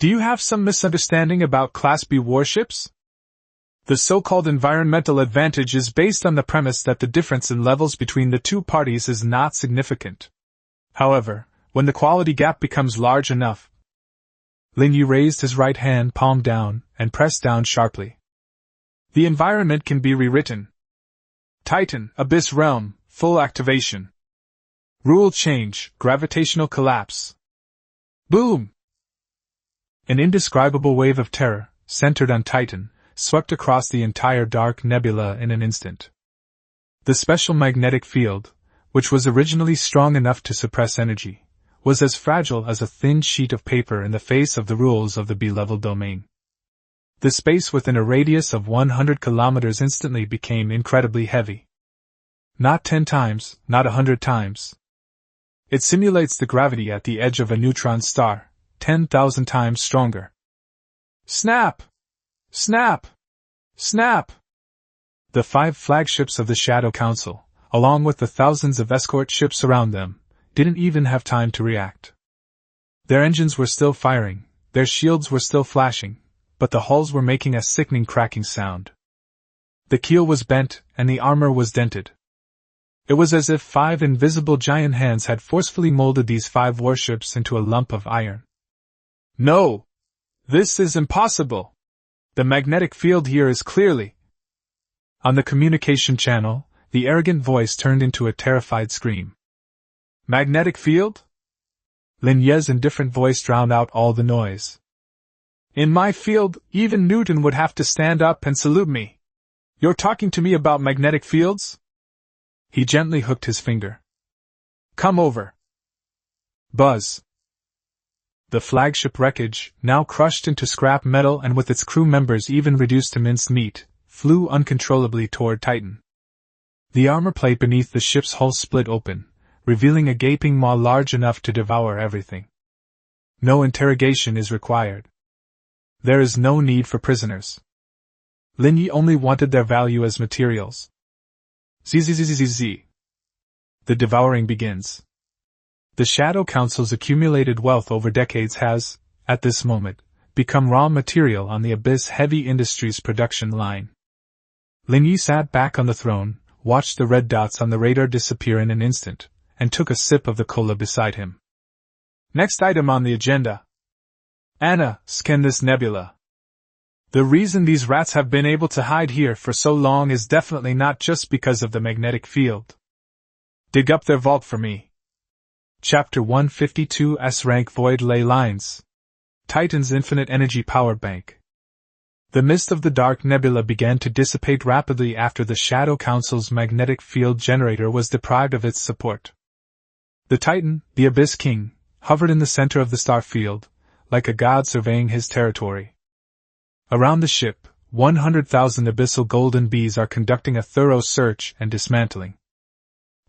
Speaker 1: Do you have some misunderstanding about Class B warships? The so-called environmental advantage is based on the premise that the difference in levels between the two parties is not significant. However, when the quality gap becomes large enough... Lin Ye raised his right hand palm down and pressed down sharply. The environment can be rewritten. Titan, Abyss Realm, full activation. Rule change, gravitational collapse. Boom! An indescribable wave of terror, centered on Titan, swept across the entire Dark Nebula in an instant. The special magnetic field, which was originally strong enough to suppress energy, was as fragile as a thin sheet of paper in the face of the rules of the B-level domain. The space within a radius of 100 kilometers instantly became incredibly heavy. Not 10 times, not 100 times. It simulates the gravity at the edge of a neutron star, 10,000 times stronger. Snap! Snap! Snap! The 5 flagships of the Shadow Council, along with the thousands of escort ships around them, didn't even have time to react. Their engines were still firing, their shields were still flashing, but the hulls were making a sickening cracking sound. The keel was bent, and the armor was dented. It was as if 5 invisible giant hands had forcefully molded these 5 warships into a lump of iron. No! This is impossible! The magnetic field here is clearly... On the communication channel, the arrogant voice turned into a terrified scream. Magnetic field? Lin Ye's indifferent voice drowned out all the noise. In my field, even Newton would have to stand up and salute me. You're talking to me about magnetic fields? He gently hooked his finger. Come over. Buzz. The flagship wreckage, now crushed into scrap metal and with its crew members even reduced to minced meat, flew uncontrollably toward Titan. The armor plate beneath the ship's hull split open, revealing a gaping maw large enough to devour everything. No interrogation is required. There is no need for prisoners. Lin Ye only wanted their value as materials. Zzzzzzz. The devouring begins. The Shadow Council's accumulated wealth over decades has, at this moment, become raw material on the Abyss Heavy Industries production line. Lin Ye sat back on the throne, watched the red dots on the radar disappear in an instant, and took a sip of the cola beside him. Next item on the agenda. Anna, scan this nebula. The reason these rats have been able to hide here for so long is definitely not just because of the magnetic field. Dig up their vault for me. Chapter 152 S-Rank Void Ley Lines. Titan's Infinite Energy Power Bank. The mist of the Dark Nebula began to dissipate rapidly after the Shadow Council's magnetic field generator was deprived of its support. The Titan, the Abyss King, hovered in the center of the star field, like a god surveying his territory. Around the ship, 100,000 abyssal golden bees are conducting a thorough search and dismantling.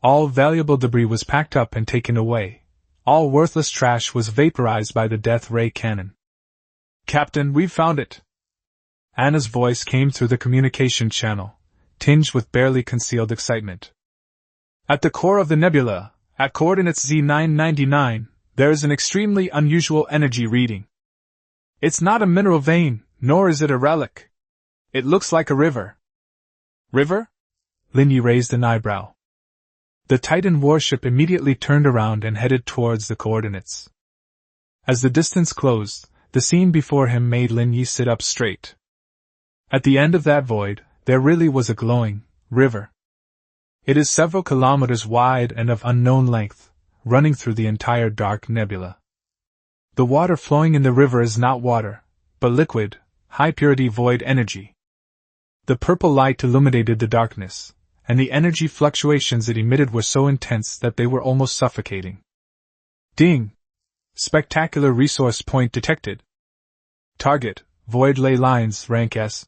Speaker 1: All valuable debris was packed up and taken away. All worthless trash was vaporized by the death ray cannon. Captain, we've found it! Anna's voice came through the communication channel, tinged with barely concealed excitement. At the core of the nebula, at coordinates Z999, there is an extremely unusual energy reading. It's not a mineral vein, nor is it a relic. It looks like a river. River? Lin Ye raised an eyebrow. The Titan warship immediately turned around and headed towards the coordinates. As the distance closed, the scene before him made Lin Ye sit up straight. At the end of that void, there really was a glowing river. It is several kilometers wide and of unknown length, running through the entire dark nebula. The water flowing in the river is not water, but liquid, high-purity void energy. The purple light illuminated the darkness, and the energy fluctuations it emitted were so intense that they were almost suffocating. Ding! Spectacular resource point detected. Target, void ley lines, rank S.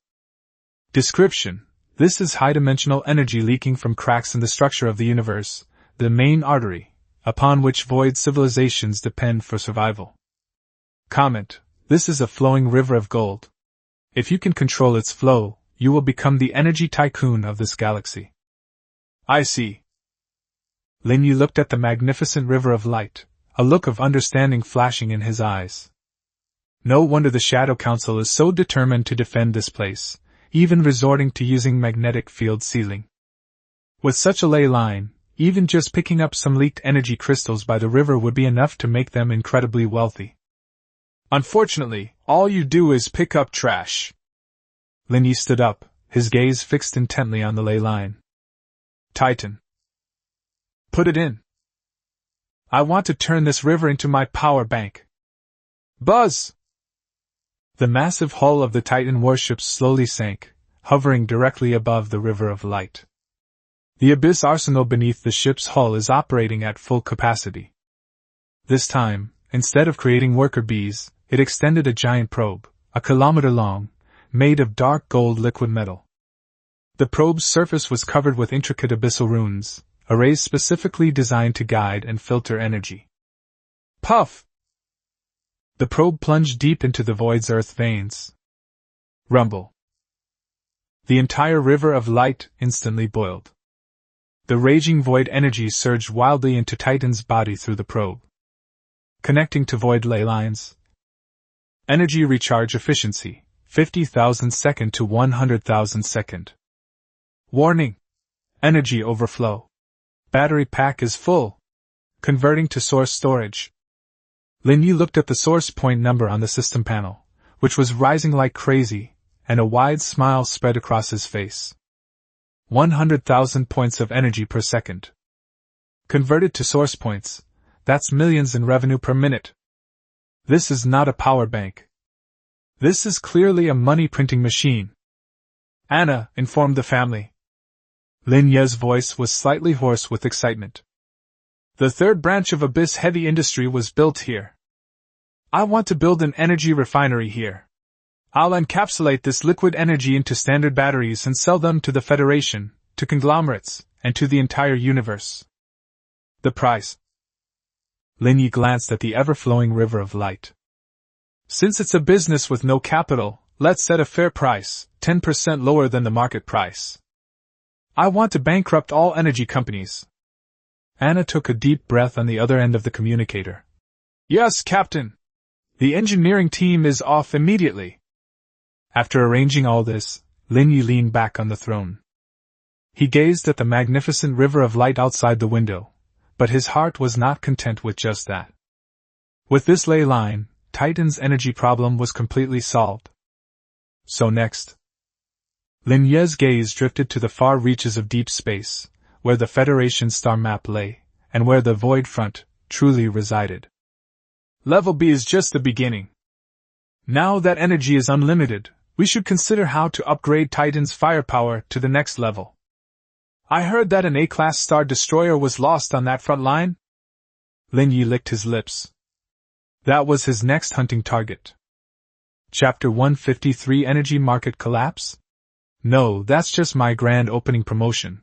Speaker 1: Description: this is high-dimensional energy leaking from cracks in the structure of the universe, the main artery, upon which void civilizations depend for survival. Comment: this is a flowing river of gold. If you can control its flow, you will become the energy tycoon of this galaxy. I see. Lin Ye looked at the magnificent river of light, a look of understanding flashing in his eyes. No wonder the Shadow Council is so determined to defend this place, even resorting to using magnetic field sealing. With such a ley line, even just picking up some leaked energy crystals by the river would be enough to make them incredibly wealthy. Unfortunately, all you do is pick up trash. Lin Ye stood up, his gaze fixed intently on the ley line. Titan. Put it in. I want to turn this river into my power bank. Buzz! The massive hull of the Titan warship slowly sank, hovering directly above the river of light. The abyss arsenal beneath the ship's hull is operating at full capacity. This time, instead of creating worker bees, it extended a giant probe, a kilometer long, made of dark gold liquid metal. The probe's surface was covered with intricate abyssal runes, arrays specifically designed to guide and filter energy. Puff! The probe plunged deep into the void's earth veins. Rumble. The entire river of light instantly boiled. The raging void energy surged wildly into Titan's body through the probe. Connecting to void ley lines. Energy recharge efficiency, 50,000 second to 100,000 second. Warning! Energy overflow. Battery pack is full. Converting to source storage. Lin Ye looked at the source point number on the system panel, which was rising like crazy, and a wide smile spread across his face. 100,000 points of energy per second. Converted to source points, that's millions in revenue per minute. This is not a power bank. This is clearly a money-printing machine. Anna informed the family. Lin Ye's voice was slightly hoarse with excitement. The third branch of Abyss Heavy Industry was built here. I want to build an energy refinery here. I'll encapsulate this liquid energy into standard batteries and sell them to the Federation, to conglomerates, and to the entire universe. The price. Lin Ye glanced at the ever-flowing river of light. Since it's a business with no capital, let's set a fair price, 10% lower than the market price. I want to bankrupt all energy companies. Anna took a deep breath on the other end of the communicator. Yes, Captain. The engineering team is off immediately. After arranging all this, Lin Ye leaned back on the throne. He gazed at the magnificent river of light outside the window, but his heart was not content with just that. With this ley line, Titan's energy problem was completely solved. So next, Lin Ye's gaze drifted to the far reaches of deep space, where the Federation star map lay, and where the Void Front truly resided. Level B is just the beginning. Now that energy is unlimited, we should consider how to upgrade Titan's firepower to the next level. I heard that an A-class star destroyer was lost on that front line? Lin Ye licked his lips. That was his next hunting target. Chapter 153 Energy Market Collapse? No, that's just my grand opening promotion.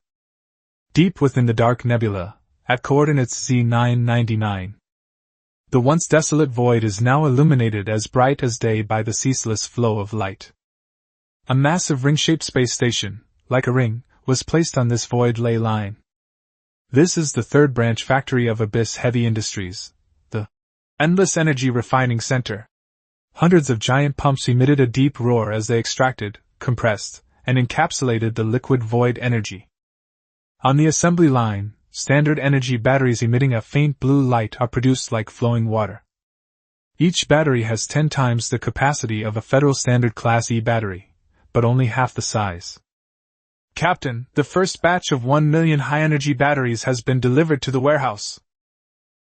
Speaker 1: Deep within the dark nebula, at coordinates Z999. The once desolate void is now illuminated as bright as day by the ceaseless flow of light. A massive ring-shaped space station, like a ring, was placed on this void ley line. This is the third branch factory of Abyss Heavy Industries, the Endless Energy Refining Center. Hundreds of giant pumps emitted a deep roar as they extracted, compressed, and encapsulated the liquid void energy. On the assembly line, standard energy batteries emitting a faint blue light are produced like flowing water. Each battery has 10 times the capacity of a Federal Standard Class E battery, but only half the size. Captain, the first batch of 1 million high-energy batteries has been delivered to the warehouse.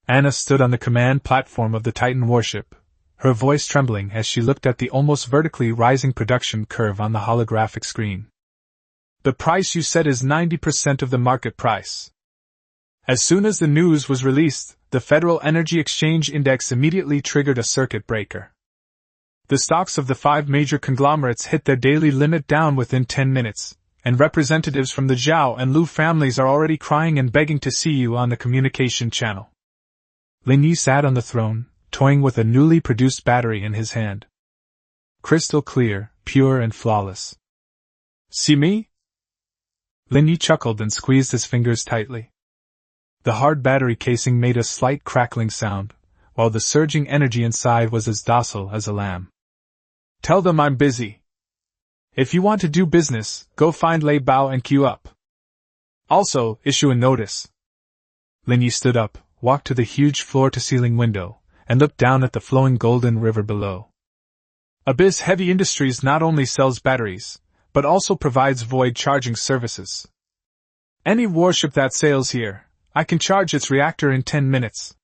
Speaker 1: Anna stood on the command platform of the Titan warship, her voice trembling as she looked at the almost vertically rising production curve on the holographic screen. The price you said is 90% of the market price. As soon as the news was released, the Federal Energy Exchange Index immediately triggered a circuit breaker. The stocks of the 5 major conglomerates hit their daily limit down within 10 minutes, and representatives from the Zhao and Lu families are already crying and begging to see you on the communication channel. Lin Ye sat on the throne, toying with a newly produced battery in his hand. Crystal clear, pure and flawless. See me? Lin Ye chuckled and squeezed his fingers tightly. The hard battery casing made a slight crackling sound, while the surging energy inside was as docile as a lamb. Tell them I'm busy. If you want to do business, go find Lei Bao and queue up. Also, issue a notice. Lin Ye stood up, walked to the huge floor-to-ceiling window, and looked down at the flowing golden river below. Abyss Heavy Industries not only sells batteries, but also provides void charging services. Any warship that sails here, I can charge its reactor in 10 minutes.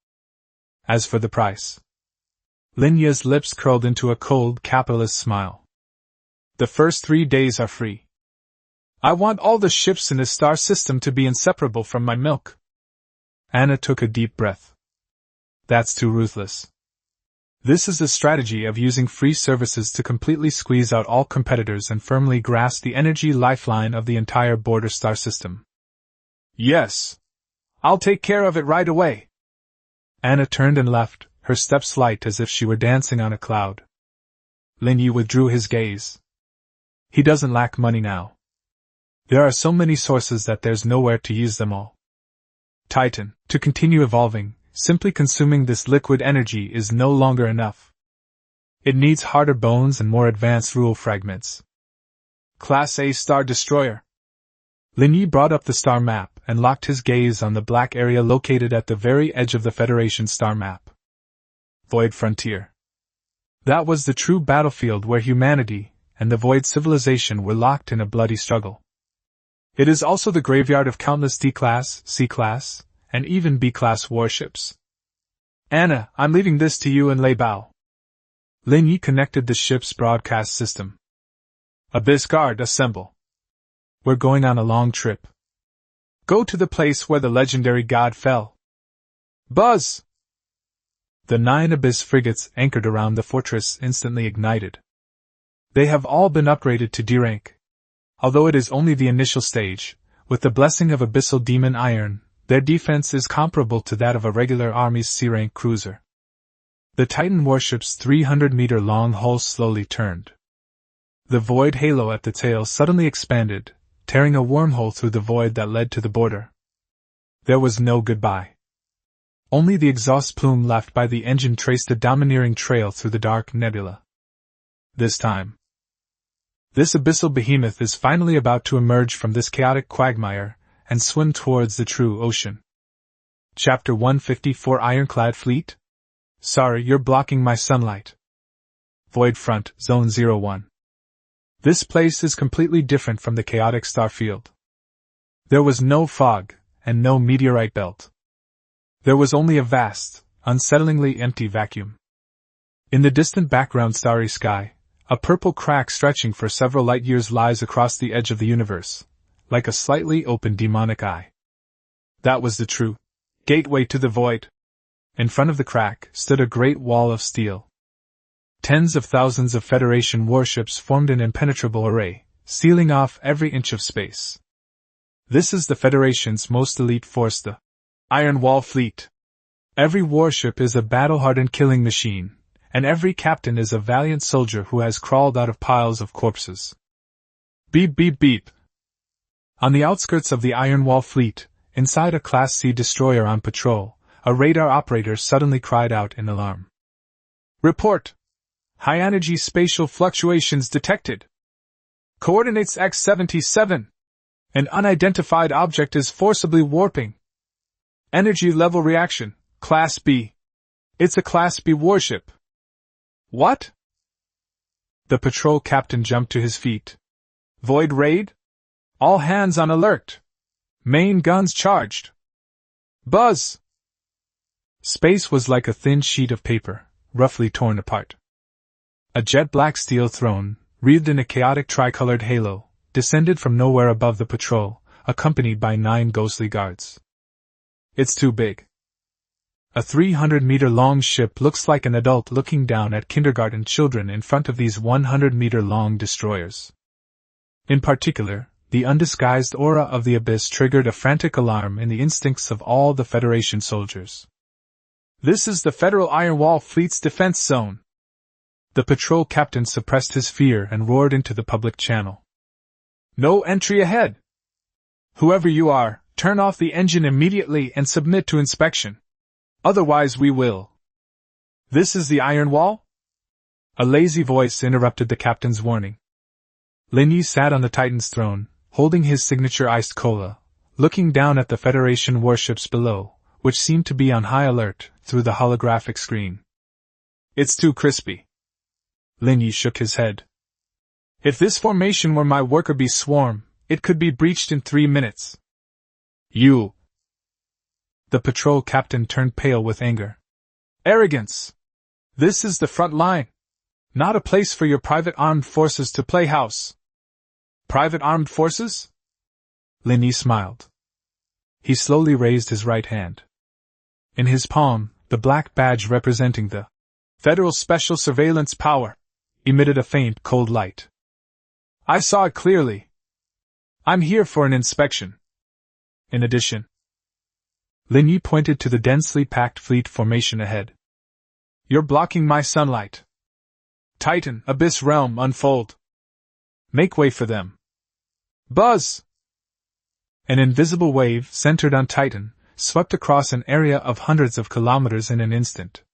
Speaker 1: As for the price. Lin Ye's lips curled into a cold capitalist smile. The first 3 days are free. I want all the ships in this star system to be inseparable from my milk. Anna took a deep breath. That's too ruthless. This is the strategy of using free services to completely squeeze out all competitors and firmly grasp the energy lifeline of the entire border star system. Yes. I'll take care of it right away. Anna turned and left, her steps light as if she were dancing on a cloud. Lin Ye withdrew his gaze. He doesn't lack money now. There are so many sources that there's nowhere to use them all. Titan, to continue evolving, simply consuming this liquid energy is no longer enough. It needs harder bones and more advanced rule fragments. Class A Star Destroyer. Lin Ye brought up the star map and locked his gaze on the black area located at the very edge of the Federation star map. Void Frontier. That was the true battlefield where humanity and the Void civilization were locked in a bloody struggle. It is also the graveyard of countless D-class, C-class, and even B-class warships. Anna, I'm leaving this to you and Lei Bao. Lin Ye connected the ship's broadcast system. Abyss Guard, assemble. We're going on a long trip. Go to the place where the legendary god fell. Buzz! The 9 Abyss frigates anchored around the fortress instantly ignited. They have all been upgraded to D rank. Although it is only the initial stage, with the blessing of Abyssal Demon Iron, their defense is comparable to that of a regular Army's C-rank cruiser. The Titan warship's 300-meter-long hull slowly turned. The void halo at the tail suddenly expanded, tearing a wormhole through the void that led to the border. There was no goodbye. Only the exhaust plume left by the engine traced a domineering trail through the dark nebula. This time. This abyssal behemoth is finally about to emerge from this chaotic quagmire and swim towards the true ocean. Chapter 154 Ironclad Fleet? Sorry, you're blocking my sunlight. Void Front, Zone 01. This place is completely different from the chaotic starfield. There was no fog, and no meteorite belt. There was only a vast, unsettlingly empty vacuum. In the distant background starry sky, a purple crack stretching for several light-years lies across the edge of the universe, like a slightly open demonic eye. That was the true gateway to the void. In front of the crack stood a great wall of steel. Tens of thousands of Federation warships formed an impenetrable array, sealing off every inch of space. This is the Federation's most elite force, the Iron Wall Fleet. Every warship is a battle-hardened killing machine, and every captain is a valiant soldier who has crawled out of piles of corpses. Beep beep beep. On the outskirts of the Iron Wall Fleet, inside a Class C destroyer on patrol, a radar operator suddenly cried out in alarm. Report! High-energy spatial fluctuations detected. Coordinates X-77. An unidentified object is forcibly warping. Energy level reaction, Class B. It's a Class B warship. What? The patrol captain jumped to his feet. Void raid? All hands on alert. Main guns charged. Buzz! Space was like a thin sheet of paper, roughly torn apart. A jet-black steel throne, wreathed in a chaotic tricolored halo, descended from nowhere above the patrol, accompanied by 9 ghostly guards. It's too big. A 300-meter-long ship looks like an adult looking down at kindergarten children in front of these 100-meter-long destroyers. In particular, the undisguised aura of the abyss triggered a frantic alarm in the instincts of all the Federation soldiers. This is the Federal Iron Wall Fleet's defense zone. The patrol captain suppressed his fear and roared into the public channel. No entry ahead! Whoever you are, turn off the engine immediately and submit to inspection. Otherwise we will. This is the Iron Wall? A lazy voice interrupted the captain's warning. Lin Ye sat on the Titan's throne, holding his signature iced cola, looking down at the Federation warships below, which seemed to be on high alert through the holographic screen. It's too crispy. Lin Ye shook his head. If this formation were my worker bee swarm, it could be breached in 3 minutes. You! The patrol captain turned pale with anger. Arrogance! This is the front line. Not a place for your private armed forces to play house. Private armed forces? Lin Ye smiled. He slowly raised his right hand. In his palm, the black badge representing the Federal Special Surveillance Power emitted a faint, cold light. I saw it clearly. I'm here for an inspection. In addition, Lin Ye pointed to the densely packed fleet formation ahead. You're blocking my sunlight. Titan, Abyss Realm, unfold. Make way for them. Buzz! An invisible wave, centered on Titan, swept across an area of hundreds of kilometers in an instant.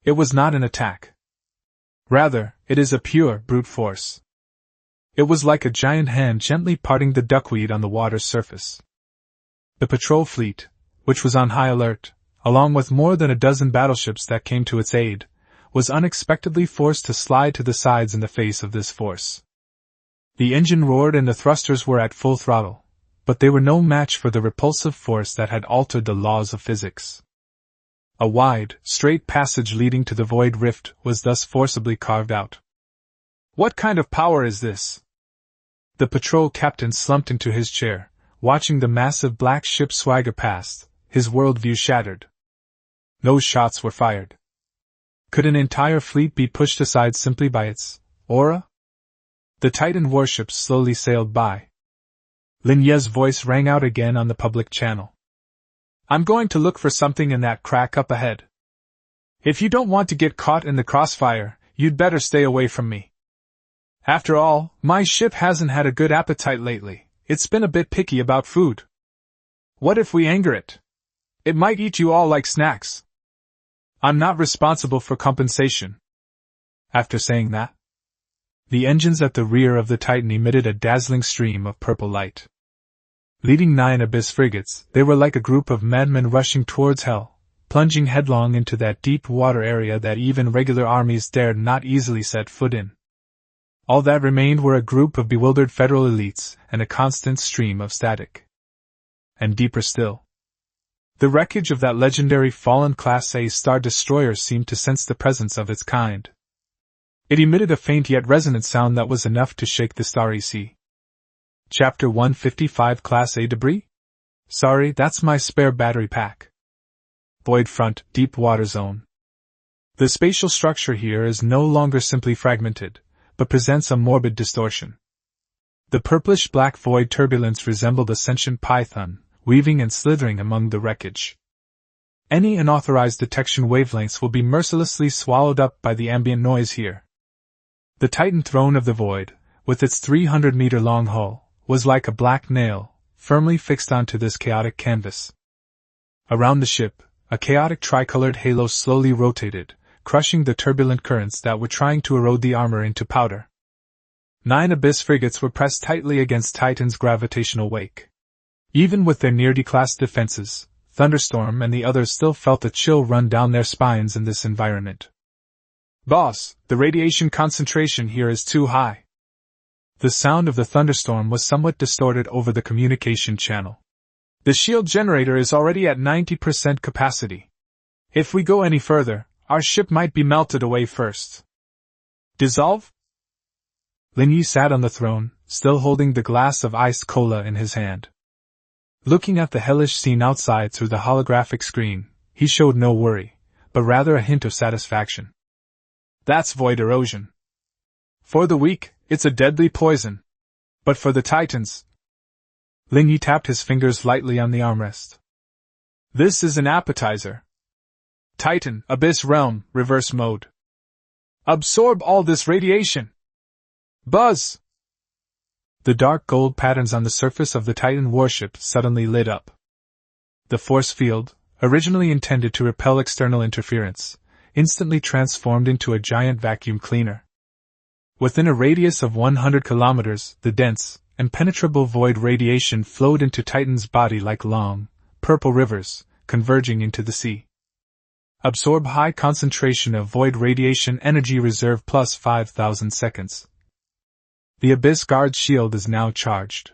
Speaker 1: It was not an attack. Rather, it is a pure, brute force. It was like a giant hand gently parting the duckweed on the water's surface. The patrol fleet, which was on high alert, along with more than a dozen battleships that came to its aid, was unexpectedly forced to slide to the sides in the face of this force. The engine roared and the thrusters were at full throttle, but they were no match for the repulsive force that had altered the laws of physics. A wide, straight passage leading to the void rift was thus forcibly carved out. What kind of power is this? The patrol captain slumped into his chair, watching the massive black ship swagger past, his worldview shattered. No shots were fired. Could an entire fleet be pushed aside simply by its aura? The Titan warships slowly sailed by. Lin Ye's voice rang out again on the public channel. I'm going to look for something in that crack up ahead. If you don't want to get caught in the crossfire, you'd better stay away from me. After all, my ship hasn't had a good appetite lately. It's been a bit picky about food. What if we anger it? It might eat you all like snacks. I'm not responsible for compensation. After saying that, the engines at the rear of the Titan emitted a dazzling stream of purple light. Leading 9 abyss frigates, they were like a group of madmen rushing towards hell, plunging headlong into that deep water area that even regular armies dared not easily set foot in. All that remained were a group of bewildered federal elites and a constant stream of static. And deeper still, the wreckage of that legendary fallen Class A star destroyer seemed to sense the presence of its kind. It emitted a faint yet resonant sound that was enough to shake the starry sea. Chapter 155 Class A debris? Sorry, that's my spare battery pack. Void front, deep water zone. The spatial structure here is no longer simply fragmented, but presents a morbid distortion. The purplish-black void turbulence resembled a sentient python, weaving and slithering among the wreckage. Any unauthorized detection wavelengths will be mercilessly swallowed up by the ambient noise here. The Titan throne of the void, with its 300-meter-long hull, was like a black nail, firmly fixed onto this chaotic canvas. Around the ship, a chaotic tricolored halo slowly rotated, crushing the turbulent currents that were trying to erode the armor into powder. 9 Abyss frigates were pressed tightly against Titan's gravitational wake. Even with their near-declassed defenses, Thunderstorm and the others still felt a chill run down their spines in this environment. "Boss, the radiation concentration here is too high." The sound of the thunderstorm was somewhat distorted over the communication channel. "The shield generator is already at 90% capacity. If we go any further, our ship might be melted away first." "Dissolve?" Lin Ye sat on the throne, still holding the glass of iced cola in his hand. Looking at the hellish scene outside through the holographic screen, he showed no worry, but rather a hint of satisfaction. "That's void erosion. For the weak, it's a deadly poison. But for the Titans..." Lin Ye tapped his fingers lightly on the armrest. "This is an appetizer. Titan, Abyss Realm, Reverse Mode. Absorb all this radiation. Buzz!" The dark gold patterns on the surface of the Titan warship suddenly lit up. The force field, originally intended to repel external interference, instantly transformed into a giant vacuum cleaner. Within a radius of 100 kilometers, the dense, impenetrable void radiation flowed into Titan's body like long, purple rivers, converging into the sea. Absorb high concentration of void radiation energy reserve plus 5,000 seconds. The Abyss Guard's shield is now charged.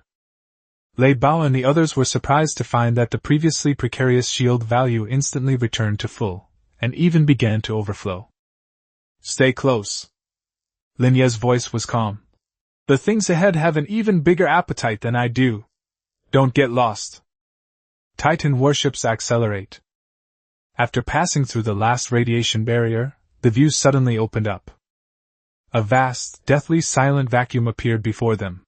Speaker 1: Lei Bao and the others were surprised to find that the previously precarious shield value instantly returned to full, and even began to overflow. "Stay close." Lin Ye's voice was calm. "The things ahead have an even bigger appetite than I do. Don't get lost." Titan warships accelerate. After passing through the last radiation barrier, the view suddenly opened up. A vast, deathly silent vacuum appeared before them.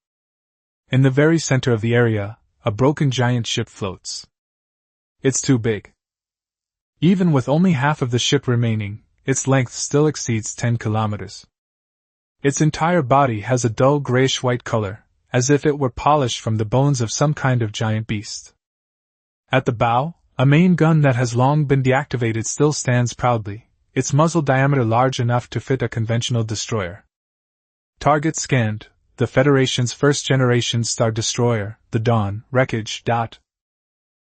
Speaker 1: In the very center of the area, a broken giant ship floats. It's too big. Even with only half of the ship remaining, its length still exceeds 10 kilometers. Its entire body has a dull grayish-white color, as if it were polished from the bones of some kind of giant beast. At the bow, a main gun that has long been deactivated still stands proudly, its muzzle diameter large enough to fit a conventional destroyer. Target scanned, the Federation's first-generation star destroyer, the Dawn, wreckage.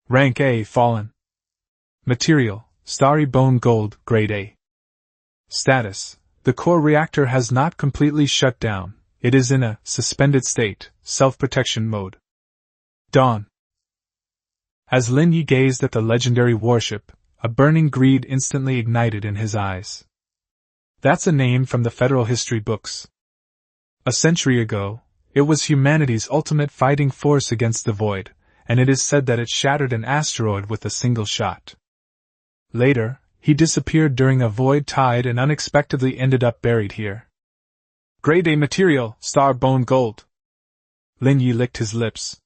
Speaker 1: Rank A fallen. Material, starry bone gold, grade A. Status, the core reactor has not completely shut down, it is in a suspended state, self-protection mode. Dawn. As Lin Ye gazed at the legendary warship, a burning greed instantly ignited in his eyes. That's a name from the Federal history books. A century ago, it was humanity's ultimate fighting force against the void, and it is said that it shattered an asteroid with a single shot. Later, he disappeared during a void tide and unexpectedly ended up buried here. Grade A material, star bone gold. Lin Ye licked his lips.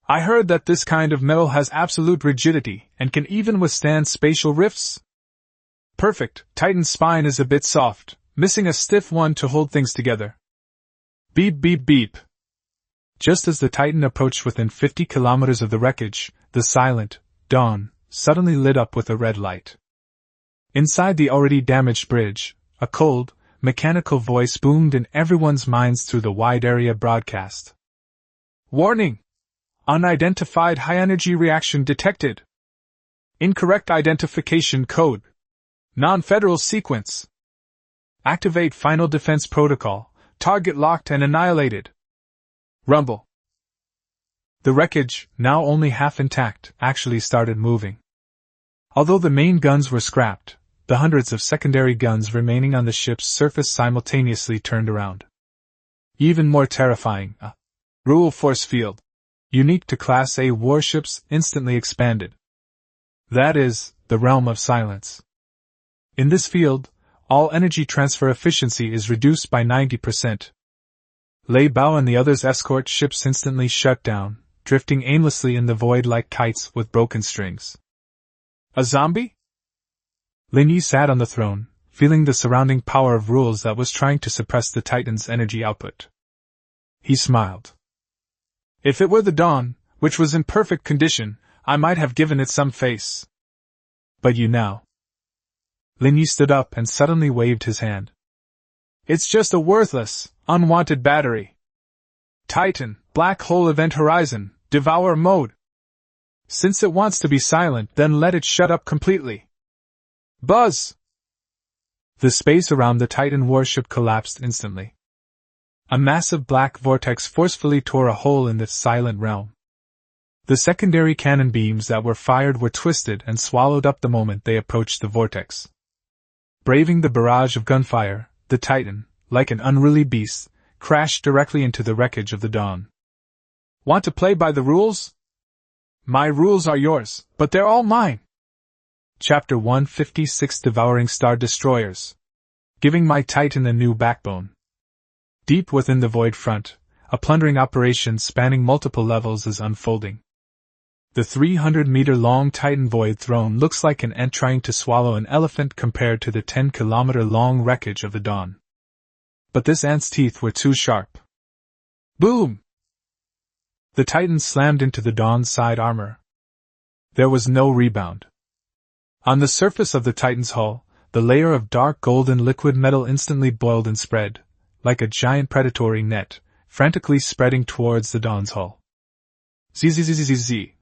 Speaker 1: I heard that this kind of metal has absolute rigidity and can even withstand spatial rifts. Perfect, Titan's spine is a bit soft, missing a stiff one to hold things together. Beep beep beep. Just as the Titan approached within 50 kilometers of the wreckage, the silent Dawn suddenly lit up with a red light. Inside the already damaged bridge, a cold, mechanical voice boomed in everyone's minds through the wide area broadcast. Warning! Unidentified high-energy reaction detected. Incorrect identification code. Non-federal sequence. Activate final defense protocol. Target locked and annihilated. Rumble. The wreckage, now only half intact, actually started moving. Although the main guns were scrapped, the hundreds of secondary guns remaining on the ship's surface simultaneously turned around. Even more terrifying, a rule force field, unique to Class A warships, instantly expanded. That is, the realm of silence. In this field, all energy transfer efficiency is reduced by 90%. Lei Bao and the others' escort ships instantly shut down, drifting aimlessly in the void like kites with broken strings. A zombie? Lin Ye sat on the throne, feeling the surrounding power of rules that was trying to suppress the Titan's energy output. He smiled. If it were the dawn, which was in perfect condition, I might have given it some face. But you now. Lin Ye stood up and suddenly waved his hand. It's just a worthless, unwanted battery. Titan, black hole event horizon, devour mode. Since it wants to be silent, then let it shut up completely. Buzz! The space around the Titan warship collapsed instantly. A massive black vortex forcefully tore a hole in this silent realm. The secondary cannon beams that were fired were twisted and swallowed up the moment they approached the vortex. Braving the barrage of gunfire, the Titan, like an unruly beast, crashed directly into the wreckage of the dawn. Want to play by the rules? My rules are yours, but they're all mine. Chapter 156 Devouring Star Destroyers. Giving my Titan a new backbone. Deep within the void front, a plundering operation spanning multiple levels is unfolding. The 300-meter-long Titan void throne looks like an ant trying to swallow an elephant compared to the 10-kilometer-long wreckage of the dawn. But this ant's teeth were too sharp. Boom! The Titan slammed into the dawn's side armor. There was no rebound. On the surface of the Titan's hull, the layer of dark golden liquid metal instantly boiled and spread, like a giant predatory net, frantically spreading towards the dawn's hull. Zzzzzzz.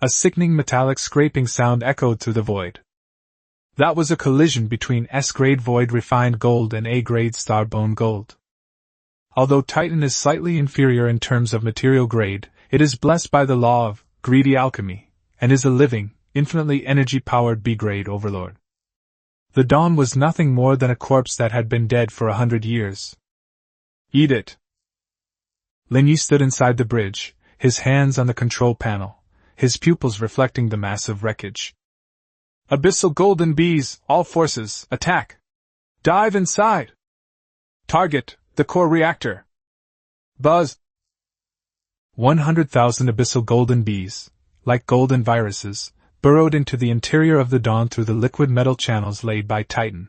Speaker 1: A sickening metallic scraping sound echoed through the void. That was a collision between S-grade void refined gold and A-grade starbone gold. Although Titan is slightly inferior in terms of material grade, it is blessed by the law of greedy alchemy, and is a living, infinitely energy-powered B-grade overlord. The dawn was nothing more than a corpse that had been dead for 100 years. Eat it! Lin Ye stood inside the bridge, his hands on the control panel, his pupils reflecting the massive wreckage. Abyssal golden bees, all forces, attack! Dive inside! Target, the core reactor! Buzz! 100,000 abyssal golden bees, like golden viruses, burrowed into the interior of the dawn through the liquid metal channels laid by Titan.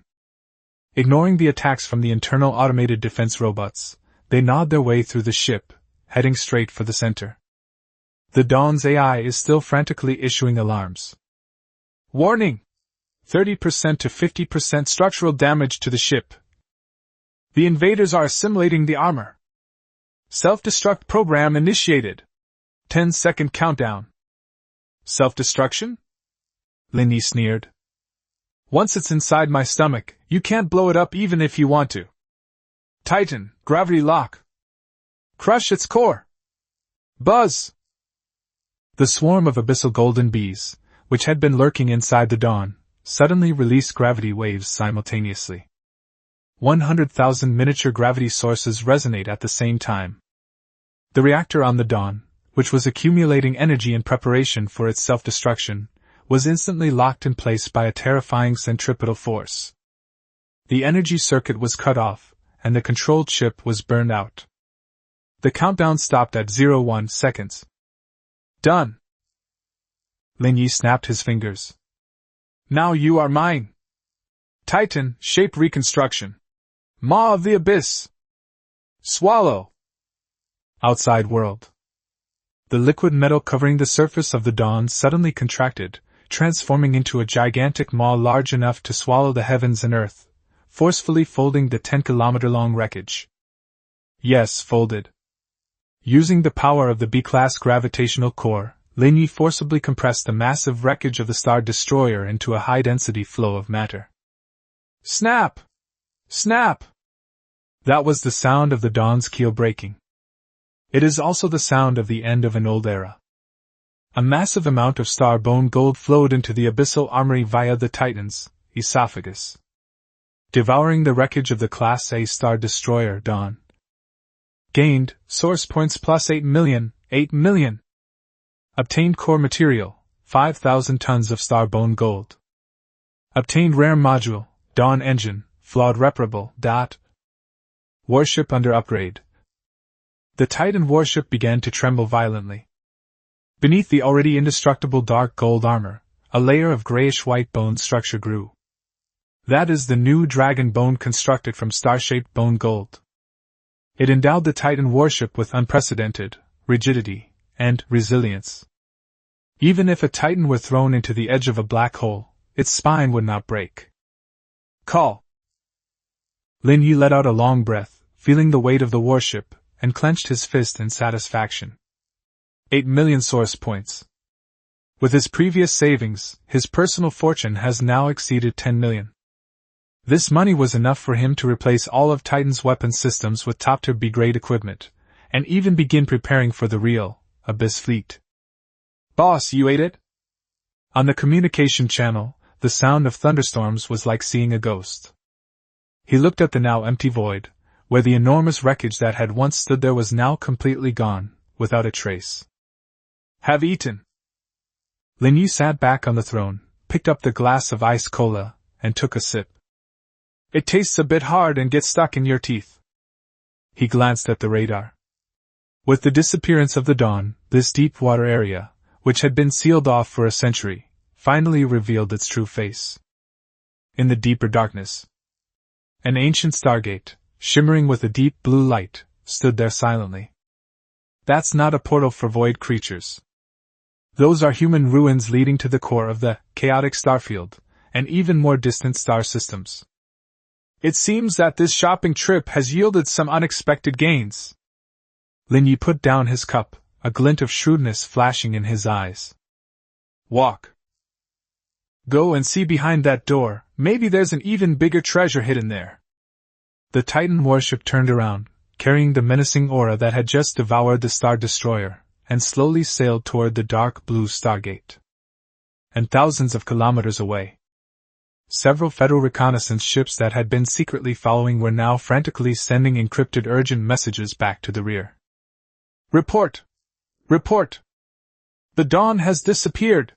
Speaker 1: Ignoring the attacks from the internal automated defense robots, they gnawed their way through the ship, heading straight for the center. The dawn's AI is still frantically issuing alarms. Warning! 30% to 50% structural damage to the ship. The invaders are assimilating the armor. Self-destruct program initiated. 10-second countdown. Self-destruction? Lin Ye sneered. Once it's inside my stomach, you can't blow it up even if you want to. Titan, gravity lock. Crush its core. Buzz! The swarm of abyssal golden bees, which had been lurking inside the dawn, suddenly released gravity waves simultaneously. 100,000 miniature gravity sources resonate at the same time. The reactor on the dawn, which was accumulating energy in preparation for its self-destruction, was instantly locked in place by a terrifying centripetal force. The energy circuit was cut off, and the controlled ship was burned out. The countdown stopped at 01 seconds. Done! Lin Ye snapped his fingers. Now you are mine! Titan, shape reconstruction. Maw of the abyss! Swallow! Outside world. The liquid metal covering the surface of the dawn suddenly contracted, transforming into a gigantic maw large enough to swallow the heavens and earth, forcefully folding the 10-kilometer-long wreckage. Yes, folded. Using the power of the B-class gravitational core, Lin Ye forcibly compressed the massive wreckage of the Star Destroyer into a high-density flow of matter. Snap! Snap! That was the sound of the dawn's keel breaking. It is also the sound of the end of an old era. A massive amount of starbone gold flowed into the abyssal armory via the Titan's esophagus, devouring the wreckage of the Class A Star Destroyer Dawn. Gained, source points plus 8 million. Obtained core material, 5,000 tons of starbone gold. Obtained rare module, Dawn engine, flawed reparable. Warship under upgrade. The Titan warship began to tremble violently. Beneath the already indestructible dark gold armor, a layer of grayish-white bone structure grew. That is the new dragon bone constructed from star-shaped bone gold. It endowed the Titan warship with unprecedented rigidity and resilience. Even if a Titan were thrown into the edge of a black hole, its spine would not break. Call! Lin Ye let out a long breath, feeling the weight of the warship, and clenched his fist in satisfaction. 8 million source points. With his previous savings, his personal fortune has now exceeded 10 million. This money was enough for him to replace all of Titan's weapon systems with top-tier B-grade equipment, and even begin preparing for the real Abyss fleet. Boss, you ate it? On the communication channel, the sound of thunderstorms was like seeing a ghost. He looked at the now empty void, where the enormous wreckage that had once stood there was now completely gone, without a trace. Have eaten. Lin Ye sat back on the throne, picked up the glass of iced cola, and took a sip. It tastes a bit hard and gets stuck in your teeth. He glanced at the radar. With the disappearance of the dawn, this deep water area, which had been sealed off for a century, finally revealed its true face. In the deeper darkness, an ancient stargate, shimmering with a deep blue light, stood there silently. That's not a portal for void creatures. Those are human ruins leading to the core of the chaotic starfield, and even more distant star systems. It seems that this shopping trip has yielded some unexpected gains. Lin Ye put down his cup, a glint of shrewdness flashing in his eyes. Walk. Go and see behind that door, maybe there's an even bigger treasure hidden there. The Titan warship turned around, carrying the menacing aura that had just devoured the Star Destroyer, and slowly sailed toward the dark blue stargate. And thousands of kilometers away, several Federal reconnaissance ships that had been secretly following were now frantically sending encrypted urgent messages back to the rear. Report! Report! The Dawn has disappeared!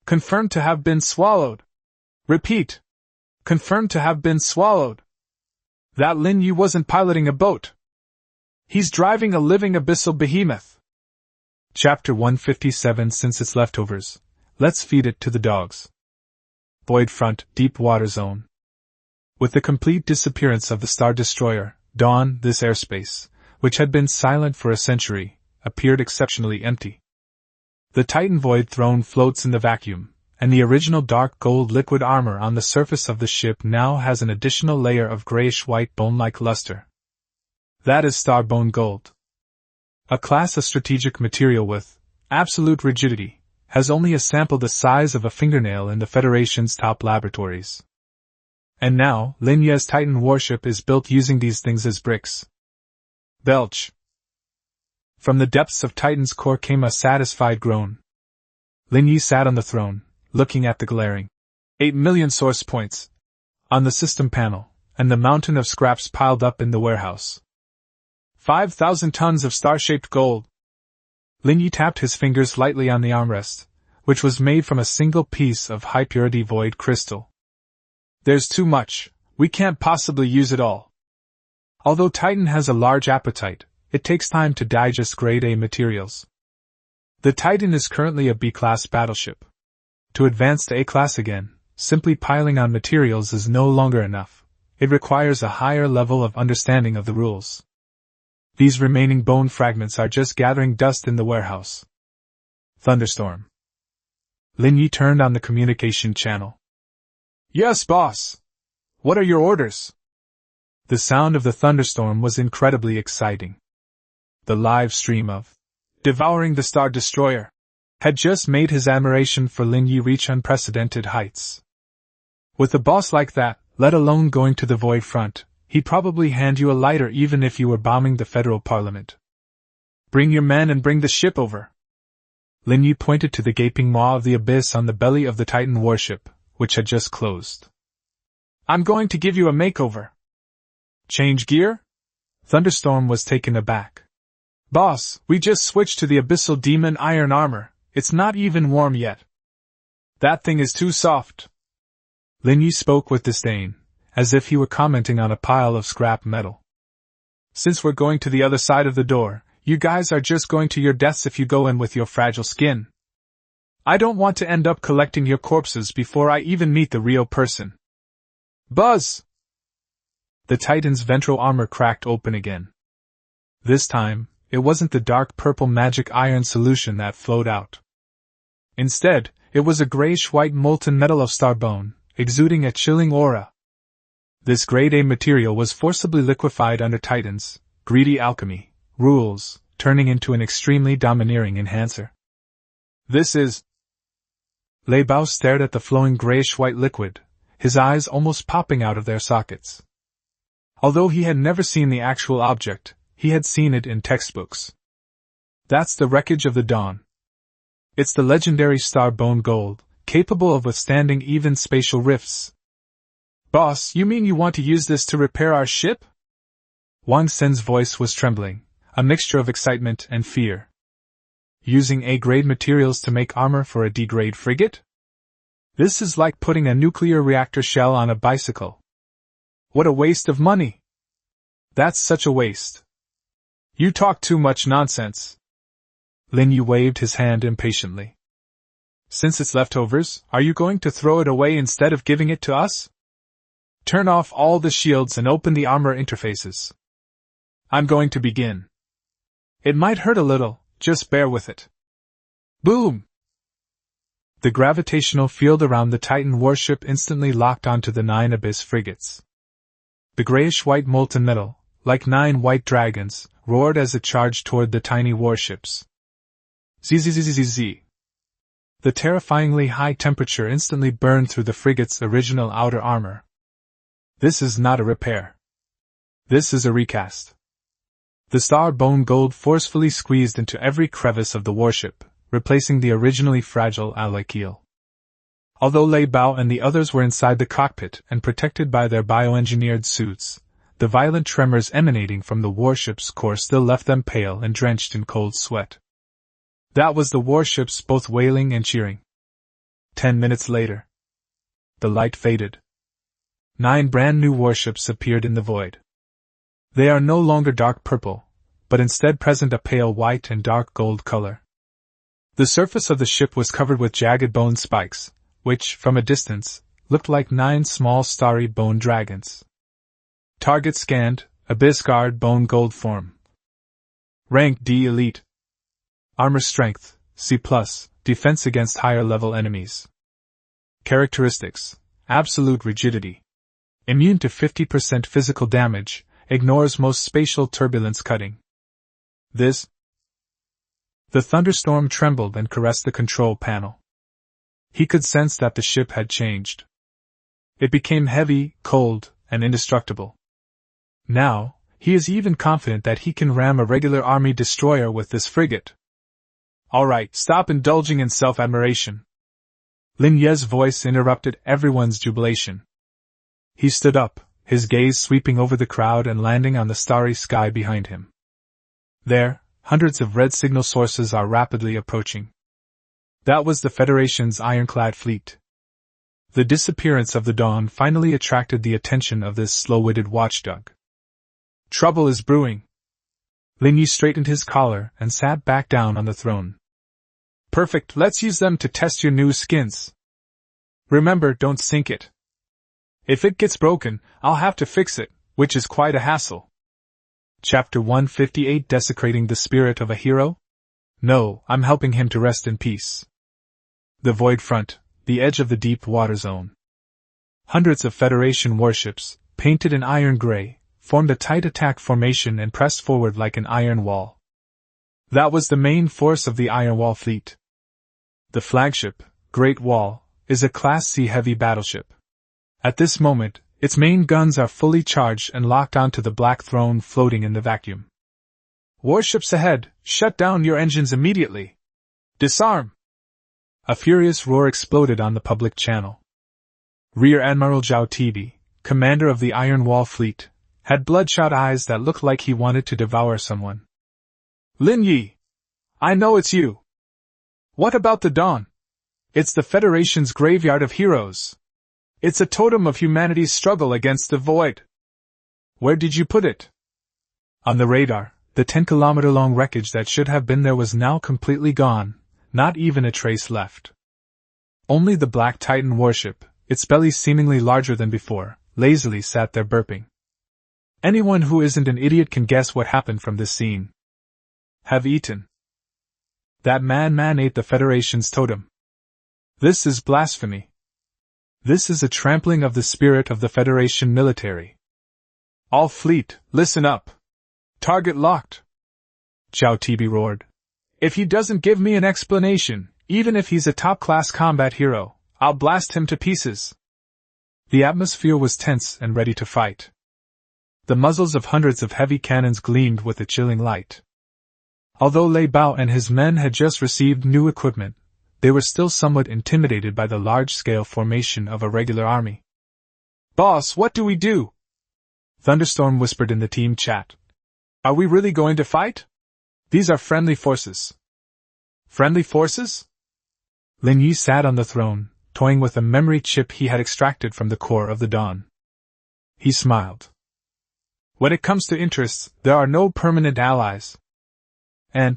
Speaker 1: Confirmed to have been swallowed! Repeat! Confirmed to have been swallowed! That Lin Ye wasn't piloting a boat! He's driving a living abyssal behemoth! Chapter 157. Since its leftovers, let's feed it to the dogs. Void front, deep water zone. With the complete disappearance of the Star Destroyer, Dawn, this airspace, which had been silent for a century, appeared exceptionally empty. The Titan void throne floats in the vacuum, and the original dark gold liquid armor on the surface of the ship now has an additional layer of grayish-white bone-like luster. That is starbone gold. A class of strategic material with absolute rigidity, has only a sample the size of a fingernail in the Federation's top laboratories. And now, Lin Ye's Titan warship is built using these things as bricks. Belch. From the depths of Titan's core came a satisfied groan. Lin Ye sat on the throne, looking at the glaring 8 million source points on the system panel, and the mountain of scraps piled up in the warehouse. 5,000 tons of star-shaped gold. Lin Ye tapped his fingers lightly on the armrest, which was made from a single piece of high-purity void crystal. There's too much, we can't possibly use it all. Although Titan has a large appetite, it takes time to digest grade A materials. The Titan is currently a B-class battleship. To advance to A-class again, simply piling on materials is no longer enough. It requires a higher level of understanding of the rules. These remaining bone fragments are just gathering dust in the warehouse. Thunderstorm. Lin Ye turned on the communication channel. Yes, boss. What are your orders? The sound of the thunderstorm was incredibly exciting. The live stream of devouring the Star Destroyer had just made his admiration for Lin Ye reach unprecedented heights. With a boss like that, let alone going to the void front, he'd probably hand you a lighter even if you were bombing the federal parliament. Bring your men and bring the ship over. Lin Ye pointed to the gaping maw of the abyss on the belly of the Titan warship, which had just closed. I'm going to give you a makeover. Change gear? Thunderstorm was taken aback. Boss, we just switched to the abyssal demon iron armor, it's not even warm yet. That thing is too soft. Lin Ye spoke with disdain, as if he were commenting on a pile of scrap metal. Since we're going to the other side of the door, you guys are just going to your deaths if you go in with your fragile skin. I don't want to end up collecting your corpses before I even meet the real person. Buzz! The Titan's ventral armor cracked open again. This time, it wasn't the dark purple magic iron solution that flowed out. Instead, it was a grayish-white molten metal of starbone, exuding a chilling aura. This grade A material was forcibly liquefied under Titan's greedy alchemy rules, turning into an extremely domineering enhancer. This is... Lei Bao stared at the flowing grayish-white liquid, his eyes almost popping out of their sockets. Although he had never seen the actual object, he had seen it in textbooks. That's the wreckage of the Dawn. It's the legendary starbone gold, capable of withstanding even spatial rifts. Boss, you mean you want to use this to repair our ship? Wang Sen's voice was trembling, a mixture of excitement and fear. Using A-grade materials to make armor for a D-grade frigate? This is like putting a nuclear reactor shell on a bicycle. What a waste of money! That's such a waste. You talk too much nonsense. Lin Ye waved his hand impatiently. Since it's leftovers, are you going to throw it away instead of giving it to us? Turn off all the shields and open the armor interfaces. I'm going to begin. It might hurt a little, just bear with it. Boom! The gravitational field around the Titan warship instantly locked onto the 9 Abyss frigates. The grayish-white molten metal, like 9 white dragons, roared as it charged toward the tiny warships. Zzzzzzz. The terrifyingly high temperature instantly burned through the frigate's original outer armor. This is not a repair. This is a recast. The starbone gold forcefully squeezed into every crevice of the warship, replacing the originally fragile alloy keel. Although Lei Bao and the others were inside the cockpit and protected by their bioengineered suits, the violent tremors emanating from the warship's core still left them pale and drenched in cold sweat. That was the warships both wailing and cheering. 10 minutes later, the light faded. 9 brand new warships appeared in the void. They are no longer dark purple, but instead present a pale white and dark gold color. The surface of the ship was covered with jagged bone spikes, which, from a distance, looked like 9 small starry bone dragons. Target scanned, Abyss Guard bone gold form. Rank D Elite. Armor strength, C+, defense against higher level enemies. Characteristics, absolute rigidity. Immune to 50% physical damage, ignores most spatial turbulence cutting. The thunderstorm trembled and caressed the control panel. He could sense that the ship had changed. It became heavy, cold, and indestructible. Now, he is even confident that he can ram a regular army destroyer with this frigate. Alright, stop indulging in self-admiration. Lin Ye's voice interrupted everyone's jubilation. He stood up, his gaze sweeping over the crowd and landing on the starry sky behind him. There, hundreds of red signal sources are rapidly approaching. That was the Federation's ironclad fleet. The disappearance of the Dawn finally attracted the attention of this slow-witted watchdog. Trouble is brewing. Lin Ye straightened his collar and sat back down on the throne. Perfect, let's use them to test your new skins. Remember, don't sink it. If it gets broken, I'll have to fix it, which is quite a hassle. Chapter 158 Desecrating the Spirit of a Hero? No, I'm helping him to rest in peace. The Void Front, the edge of the deep water zone. Hundreds of Federation warships, painted in iron gray, formed a tight attack formation and pressed forward like an iron wall. That was the main force of the Iron Wall fleet. The flagship, Great Wall, is a Class C heavy battleship. At this moment, its main guns are fully charged and locked onto the Black Throne floating in the vacuum. Warships ahead, shut down your engines immediately. Disarm! A furious roar exploded on the public channel. Rear Admiral Zhao Tianyu, commander of the Iron Wall fleet, had bloodshot eyes that looked like he wanted to devour someone. Lin Ye! I know it's you. What about the Dawn? It's the Federation's graveyard of heroes. It's a totem of humanity's struggle against the void. Where did you put it? On the radar. The 10-kilometer-long wreckage that should have been there was now completely gone, not even a trace left. Only the Black Titan warship, its belly seemingly larger than before, lazily sat there burping. Anyone who isn't an idiot can guess what happened from this scene. Have eaten. That man ate the Federation's totem. This is blasphemy. This is a trampling of the spirit of the Federation military. All fleet, listen up. Target locked. Zhao Tianyu roared. If he doesn't give me an explanation, even if he's a top-class combat hero, I'll blast him to pieces. The atmosphere was tense and ready to fight. The muzzles of hundreds of heavy cannons gleamed with a chilling light. Although Lei Bao and his men had just received new equipment, they were still somewhat intimidated by the large-scale formation of a regular army. Boss, what do we do? Thunderstorm whispered in the team chat. Are we really going to fight? These are friendly forces. Friendly forces? Lin Ye sat on the throne, toying with a memory chip he had extracted from the core of the Dawn. He smiled. When it comes to interests, there are no permanent allies. And?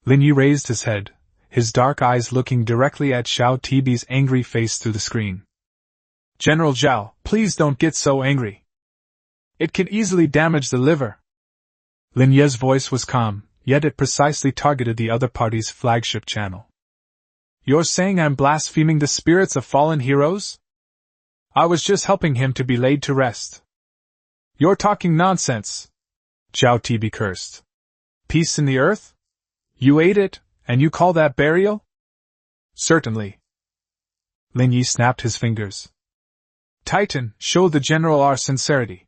Speaker 1: Lin Ye raised his head, his dark eyes looking directly at Zhao Tianyu's angry face through the screen. General Zhao, please don't get so angry. It can easily damage the liver. Lin Ye's voice was calm, yet it precisely targeted the other party's flagship channel. You're saying I'm blaspheming the spirits of fallen heroes? I was just helping him to be laid to rest. You're talking nonsense. Zhao Tianyu cursed. Peace in the earth? You ate it, and you call that burial? Certainly. Lin Ye snapped his fingers. Titan, show the general our sincerity.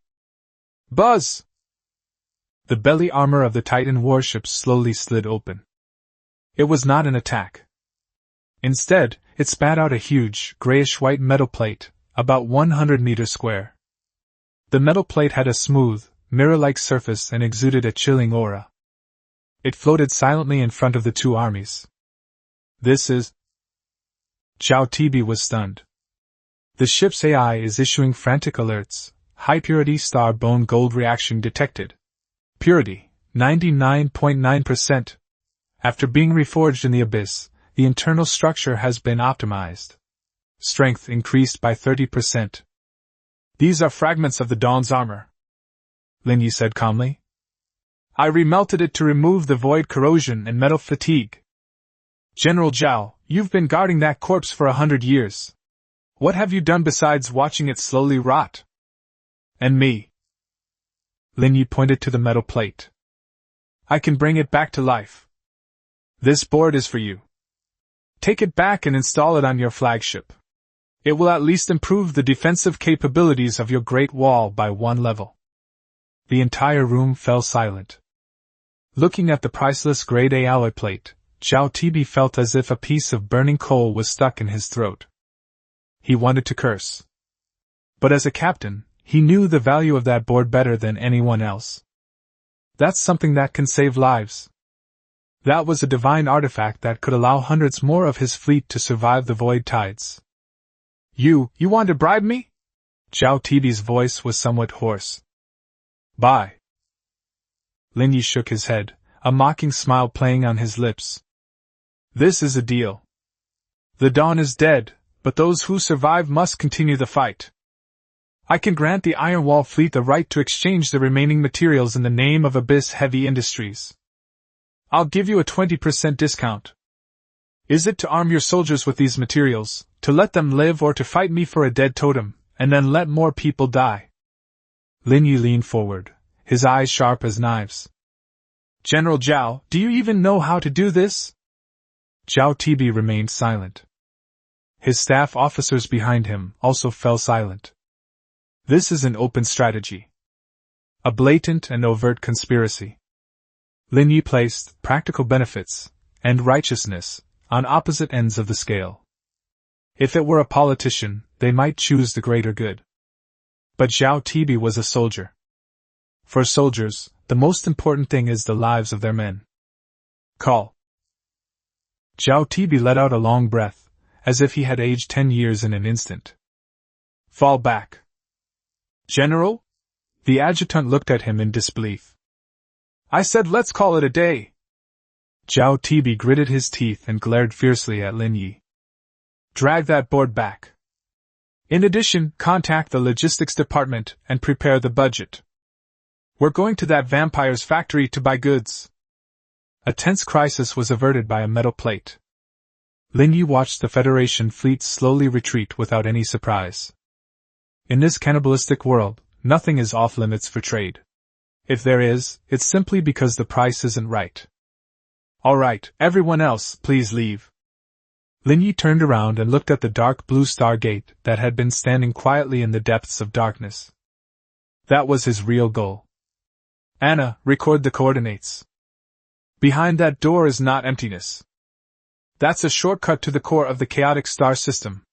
Speaker 1: Buzz! The belly armor of the Titan warship slowly slid open. It was not an attack. Instead, it spat out a huge, grayish-white metal plate, about 100 meters square. The metal plate had a smooth, mirror-like surface and exuded a chilling aura. It floated silently in front of the two armies. This is... Zhao Tianyu was stunned. The ship's AI is issuing frantic alerts. High-purity star-bone gold reaction detected. Purity, 99.9%. After being reforged in the abyss, the internal structure has been optimized. Strength increased by 30%. These are fragments of the Dawn's armor. Lin Ye said calmly. I remelted it to remove the void corrosion and metal fatigue. General Zhao, you've been guarding that corpse for 100 years. What have you done besides watching it slowly rot? And me. Lin Ye pointed to the metal plate. I can bring it back to life. This board is for you. Take it back and install it on your flagship. It will at least improve the defensive capabilities of your Great Wall by 1 level. The entire room fell silent. Looking at the priceless grade A alloy plate, Zhao Tianyu felt as if a piece of burning coal was stuck in his throat. He wanted to curse. But as a captain, he knew the value of that board better than anyone else. That's something that can save lives. That was a divine artifact that could allow hundreds more of his fleet to survive the void tides. You want to bribe me? Zhao Tianyu's voice was somewhat hoarse. Bye. Lin Ye shook his head, a mocking smile playing on his lips. This is a deal. The Dawn is dead, but those who survive must continue the fight. I can grant the Iron Wall fleet the right to exchange the remaining materials in the name of Abyss Heavy Industries. I'll give you a 20% discount. Is it to arm your soldiers with these materials, to let them live, or to fight me for a dead totem, and then let more people die? Lin Ye leaned forward, his eyes sharp as knives. General Zhao, do you even know how to do this? Zhao Tianyu remained silent. His staff officers behind him also fell silent. This is an open strategy. A blatant and overt conspiracy. Lin Ye placed practical benefits and righteousness on opposite ends of the scale. If it were a politician, they might choose the greater good. But Zhao Tianyu was a soldier. For soldiers, the most important thing is the lives of their men. Call. Zhao Tianyu let out a long breath, as if he had aged 10 years in an instant. Fall back. General? The adjutant looked at him in disbelief. I said let's call it a day. Zhao Tianyu gritted his teeth and glared fiercely at Lin Ye. Drag that board back. In addition, contact the logistics department and prepare the budget. We're going to that vampire's factory to buy goods. A tense crisis was averted by a metal plate. Lin Ye watched the Federation fleet slowly retreat without any surprise. In this cannibalistic world, nothing is off limits for trade. If there is, it's simply because the price isn't right. All right, everyone else, please leave. Lin Ye turned around and looked at the dark blue stargate that had been standing quietly in the depths of darkness. That was his real goal. Anna, record the coordinates. Behind that door is not emptiness. That's a shortcut to the core of the chaotic star system.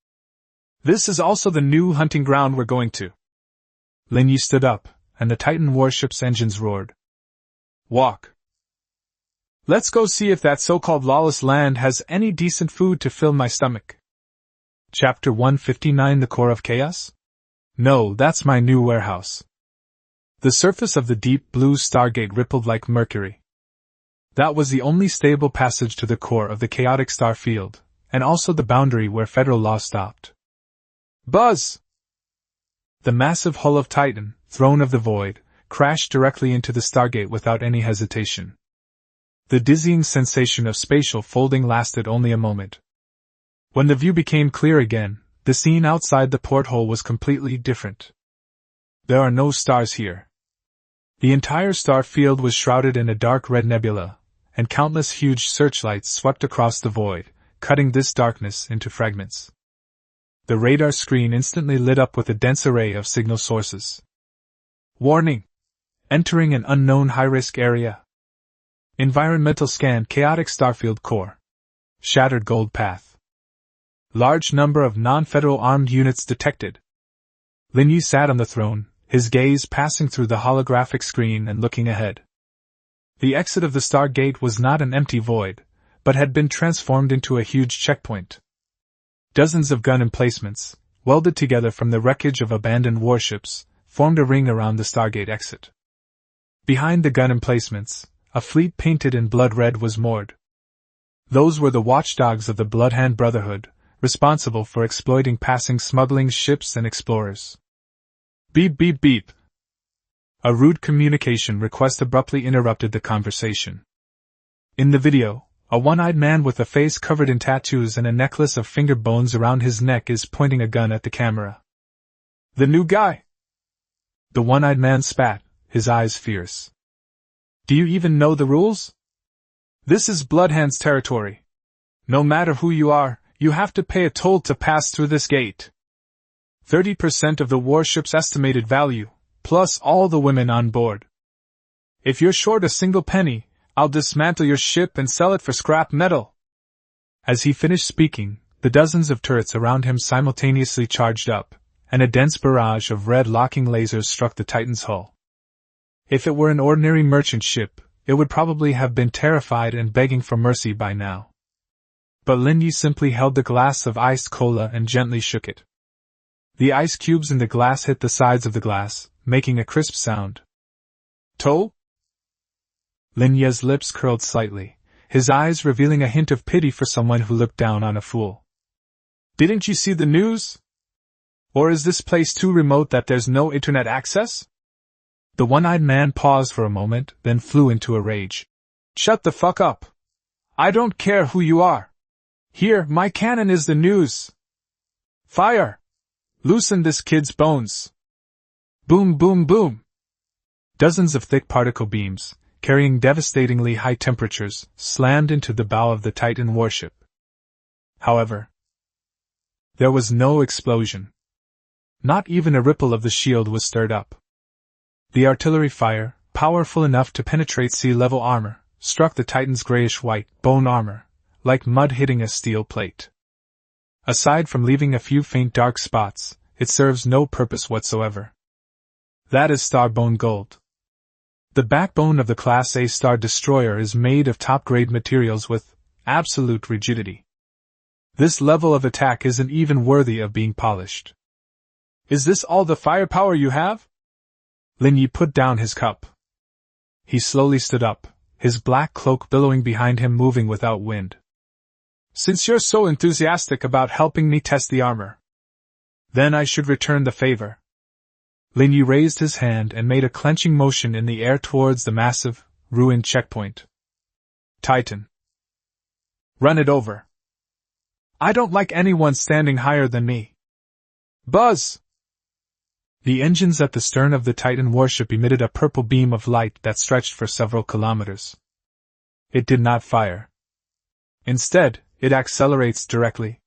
Speaker 1: This is also the new hunting ground we're going to. Lin Ye stood up, and the Titan warship's engines roared. Walk. Let's go see if that so-called lawless land has any decent food to fill my stomach. Chapter 159 The Core of Chaos? No, that's my new warehouse. The surface of the deep blue stargate rippled like mercury. That was the only stable passage to the core of the chaotic star field, and also the boundary where federal law stopped. Buzz! The massive hull of Titan, throne of the void, crashed directly into the stargate without any hesitation. The dizzying sensation of spatial folding lasted only a moment. When the view became clear again, the scene outside the porthole was completely different. There are no stars here. The entire star field was shrouded in a dark red nebula, and countless huge searchlights swept across the void, cutting this darkness into fragments. The radar screen instantly lit up with a dense array of signal sources. Warning! Entering an unknown high-risk area. Environmental scan chaotic starfield core. Shattered gold path. Large number of non-federal armed units detected. Lin Ye sat on the throne, his gaze passing through the holographic screen and looking ahead. The exit of the Stargate was not an empty void, but had been transformed into a huge checkpoint. Dozens of gun emplacements, welded together from the wreckage of abandoned warships, formed a ring around the Stargate exit. Behind the gun emplacements, a fleet painted in blood red was moored. Those were the watchdogs of the Bloodhand Brotherhood, responsible for exploiting passing smuggling ships and explorers. Beep beep beep. A rude communication request abruptly interrupted the conversation. In the video, a one-eyed man with a face covered in tattoos and a necklace of finger bones around his neck is pointing a gun at the camera. The new guy! The one-eyed man spat, his eyes fierce. Do you even know the rules? This is Bloodhand's territory. No matter who you are, you have to pay a toll to pass through this gate. 30% of the warship's estimated value, plus all the women on board. If you're short a single penny, I'll dismantle your ship and sell it for scrap metal. As he finished speaking, the dozens of turrets around him simultaneously charged up, and a dense barrage of red locking lasers struck the Titan's hull. If it were an ordinary merchant ship, it would probably have been terrified and begging for mercy by now. But Lin Ye simply held the glass of iced cola and gently shook it. The ice cubes in the glass hit the sides of the glass, making a crisp sound. Toll? Lin Ye's lips curled slightly, his eyes revealing a hint of pity for someone who looked down on a fool. Didn't you see the news? Or is this place too remote that there's no internet access? The one-eyed man paused for a moment, then flew into a rage. Shut the fuck up! I don't care who you are! Here, my cannon is the news! Fire! Loosen this kid's bones! Boom boom boom! Dozens of thick particle beams, carrying devastatingly high temperatures, slammed into the bow of the Titan warship. However, there was no explosion. Not even a ripple of the shield was stirred up. The artillery fire, powerful enough to penetrate sea-level armor, struck the Titan's grayish-white bone armor, like mud hitting a steel plate. Aside from leaving a few faint dark spots, it serves no purpose whatsoever. That is Starbone Gold. The backbone of the Class A Star Destroyer is made of top-grade materials with absolute rigidity. This level of attack isn't even worthy of being polished. Is this all the firepower you have? Lin Ye put down his cup. He slowly stood up, his black cloak billowing behind him, moving without wind. Since you're so enthusiastic about helping me test the armor, then I should return the favor. Lin Ye raised his hand and made a clenching motion in the air towards the massive, ruined checkpoint. Titan. Run it over. I don't like anyone standing higher than me. Buzz! The engines at the stern of the Titan warship emitted a purple beam of light that stretched for several kilometers. It did not fire. Instead, it accelerates directly.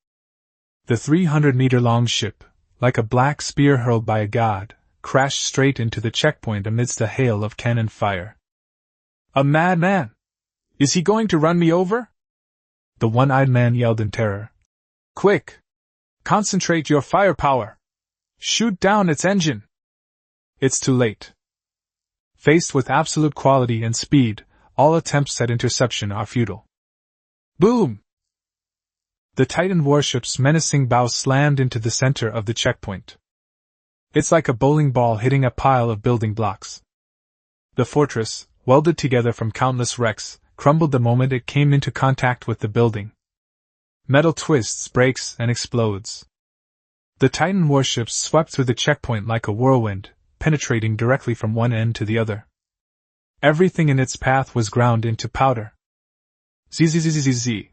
Speaker 1: The 300-meter-long ship, like a black spear hurled by a god, crashed straight into the checkpoint amidst a hail of cannon fire. A madman! Is he going to run me over? The one-eyed man yelled in terror. Quick! Concentrate your firepower! Shoot down its engine! It's too late. Faced with absolute quality and speed, all attempts at interception are futile. Boom! The Titan warship's menacing bow slammed into the center of the checkpoint. It's like a bowling ball hitting a pile of building blocks. The fortress, welded together from countless wrecks, crumbled the moment it came into contact with the building. Metal twists, breaks, and explodes. The Titan warships swept through the checkpoint like a whirlwind, penetrating directly from one end to the other. Everything in its path was ground into powder. Zzzzzzz.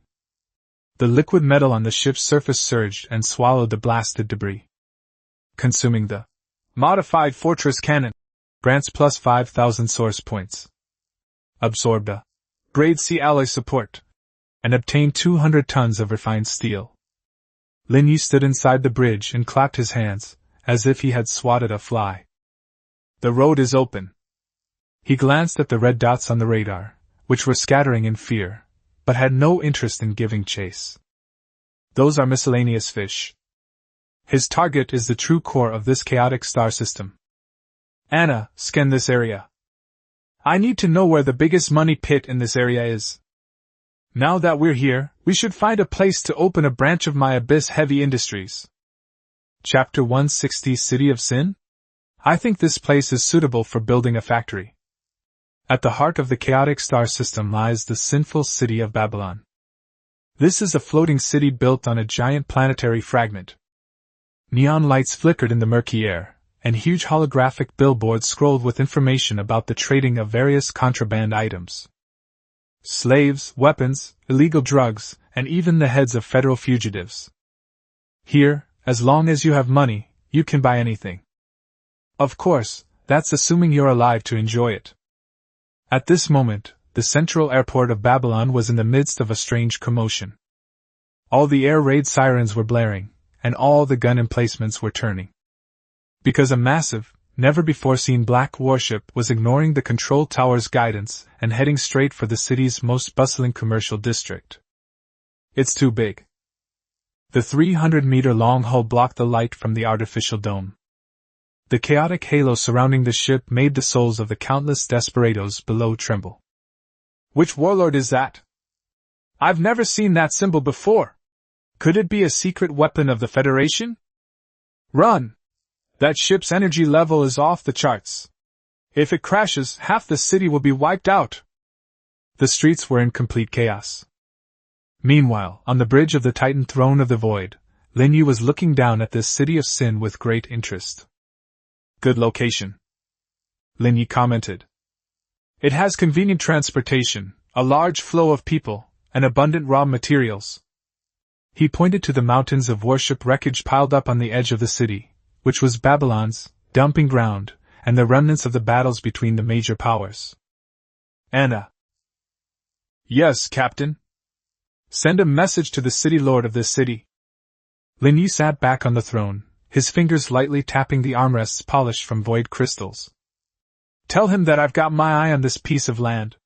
Speaker 1: The liquid metal on the ship's surface surged and swallowed the blasted debris, consuming the modified fortress cannon, grants plus 5,000 source points, absorbed a grade C alloy support, and obtained 200 tons of refined steel. Lin Ye stood inside the bridge and clapped his hands, as if he had swatted a fly. The road is open. He glanced at the red dots on the radar, which were scattering in fear, but had no interest in giving chase. Those are miscellaneous fish. His target is the true core of this chaotic star system. Anna, scan this area. I need to know where the biggest money pit in this area is. Now that we're here, we should find a place to open a branch of my Abyss Heavy Industries. Chapter 160 City of Sin? I think this place is suitable for building a factory. At the heart of the chaotic star system lies the sinful city of Babylon. This is a floating city built on a giant planetary fragment. Neon lights flickered in the murky air, and huge holographic billboards scrolled with information about the trading of various contraband items. Slaves, weapons, illegal drugs, and even the heads of federal fugitives. Here, as long as you have money, you can buy anything. Of course, that's assuming you're alive to enjoy it. At this moment, the central airport of Babylon was in the midst of a strange commotion. All the air raid sirens were blaring, and all the gun emplacements were turning. Because a massive, never-before-seen black warship was ignoring the control tower's guidance and heading straight for the city's most bustling commercial district. It's too big. The 300-meter-long hull blocked the light from the artificial dome. The chaotic halo surrounding the ship made the souls of the countless desperados below tremble. Which warlord is that? I've never seen that symbol before. Could it be a secret weapon of the Federation? Run! That ship's energy level is off the charts. If it crashes, half the city will be wiped out. The streets were in complete chaos. Meanwhile, on the bridge of the Titan Throne of the Void, Lin Ye was looking down at this city of sin with great interest. Good location, Lin Ye commented. It has convenient transportation, a large flow of people, and abundant raw materials. He pointed to the mountains of warship wreckage piled up on the edge of the city, which was Babylon's dumping ground, and the remnants of the battles between the major powers. Anna. Yes, Captain. Send a message to the city lord of this city. Lin Ye sat back on the throne, his fingers lightly tapping the armrests polished from void crystals. Tell him that I've got my eye on this piece of land.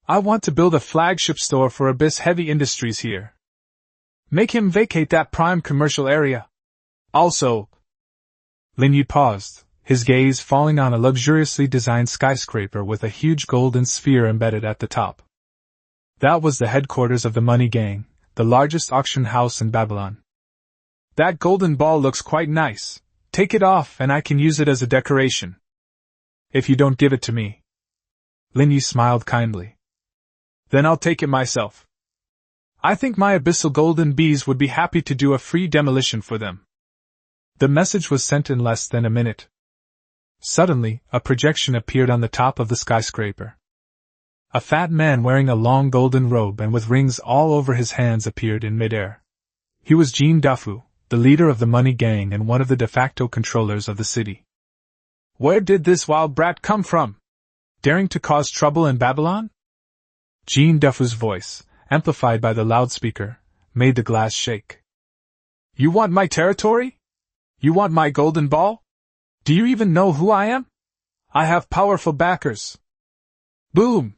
Speaker 1: I want to build a flagship store for Abyss Heavy Industries here. Make him vacate that prime commercial area. Also... Lin Ye paused, his gaze falling on a luxuriously designed skyscraper with a huge golden sphere embedded at the top. That was the headquarters of the Money Gang, the largest auction house in Babylon. That golden ball looks quite nice. Take it off and I can use it as a decoration. If you don't give it to me. Lin Ye smiled kindly. Then I'll take it myself. I think my abyssal golden bees would be happy to do a free demolition for them. The message was sent in less than a minute. Suddenly, a projection appeared on the top of the skyscraper. A fat man wearing a long golden robe and with rings all over his hands appeared in midair. He was Jean Dufu, the leader of the money gang and one of the de facto controllers of the city. Where did this wild brat come from? Daring to cause trouble in Babylon? Jean Dufu's voice, amplified by the loudspeaker, made the glass shake. You want my territory? You want my golden ball? Do you even know who I am? I have powerful backers. Boom!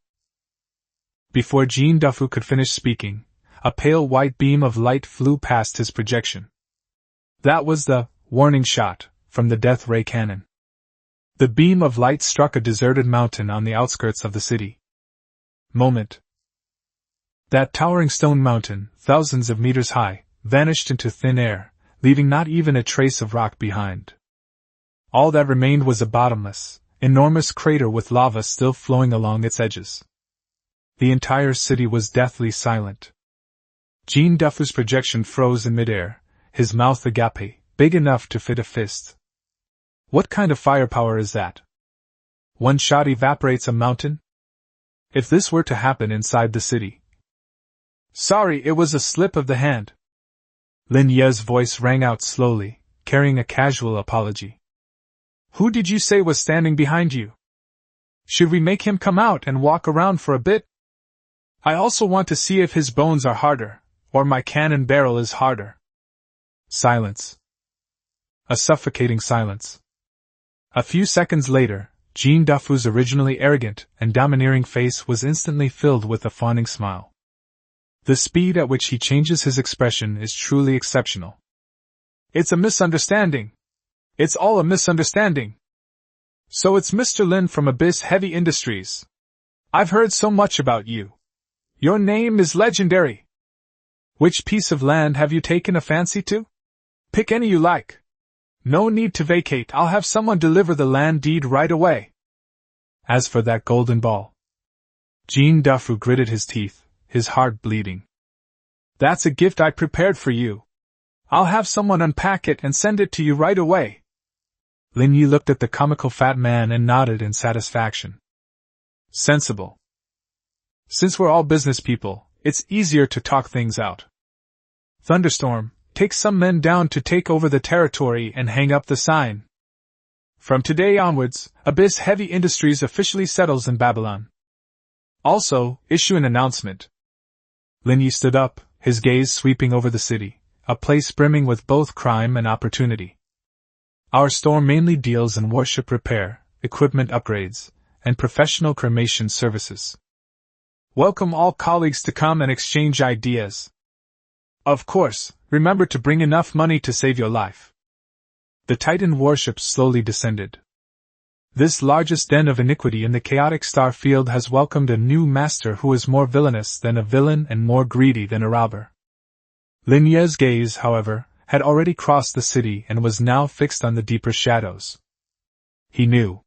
Speaker 1: Before Jean Dufu could finish speaking, a pale white beam of light flew past his projection. That was the warning shot from the death ray cannon. The beam of light struck a deserted mountain on the outskirts of the city. Moment. That towering stone mountain, thousands of meters high, vanished into thin air, leaving not even a trace of rock behind. All that remained was a bottomless, enormous crater with lava still flowing along its edges. The entire city was deathly silent. Jean Dufu's projection froze in midair, his mouth agape, big enough to fit a fist. What kind of firepower is that? One shot evaporates a mountain? If this were to happen inside the city. Sorry, it was a slip of the hand. Lin Ye's voice rang out slowly, carrying a casual apology. Who did you say was standing behind you? Should we make him come out and walk around for a bit? I also want to see if his bones are harder, or my cannon barrel is harder. Silence. A suffocating silence. A few seconds later, Jean Dufu's originally arrogant and domineering face was instantly filled with a fawning smile. The speed at which he changes his expression is truly exceptional. It's a misunderstanding. It's all a misunderstanding. So it's Mr. Lin from Abyss Heavy Industries. I've heard so much about you. Your name is legendary. Which piece of land have you taken a fancy to? Pick any you like. No need to vacate, I'll have someone deliver the land deed right away. As for that golden ball. Jean Dufu gritted his teeth, his heart bleeding. That's a gift I prepared for you. I'll have someone unpack it and send it to you right away. Lin Ye looked at the comical fat man and nodded in satisfaction. Sensible. Since we're all business people, it's easier to talk things out. Thunderstorm, take some men down to take over the territory and hang up the sign. From today onwards, Abyss Heavy Industries officially settles in Babylon. Also, issue an announcement. Lin Ye stood up, his gaze sweeping over the city, a place brimming with both crime and opportunity. Our store mainly deals in warship repair, equipment upgrades, and professional cremation services. Welcome all colleagues to come and exchange ideas. Of course, remember to bring enough money to save your life. The Titan warships slowly descended. This largest den of iniquity in the chaotic star field has welcomed a new master who is more villainous than a villain and more greedy than a robber. Lin Ye's gaze, however, had already crossed the city and was now fixed on the deeper shadows. He knew.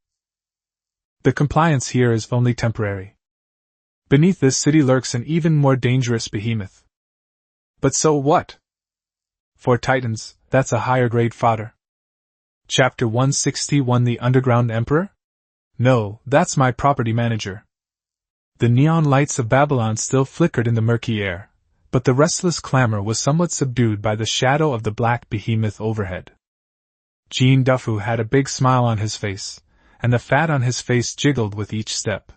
Speaker 1: The compliance here is only temporary. Beneath this city lurks an even more dangerous behemoth. But so what? For Titans, that's a higher grade fodder. Chapter 161 The Underground Emperor? No, that's my property manager. The neon lights of Babylon still flickered in the murky air, but the restless clamor was somewhat subdued by the shadow of the black behemoth overhead. Jean Dufu had a big smile on his face, and the fat on his face jiggled with each step.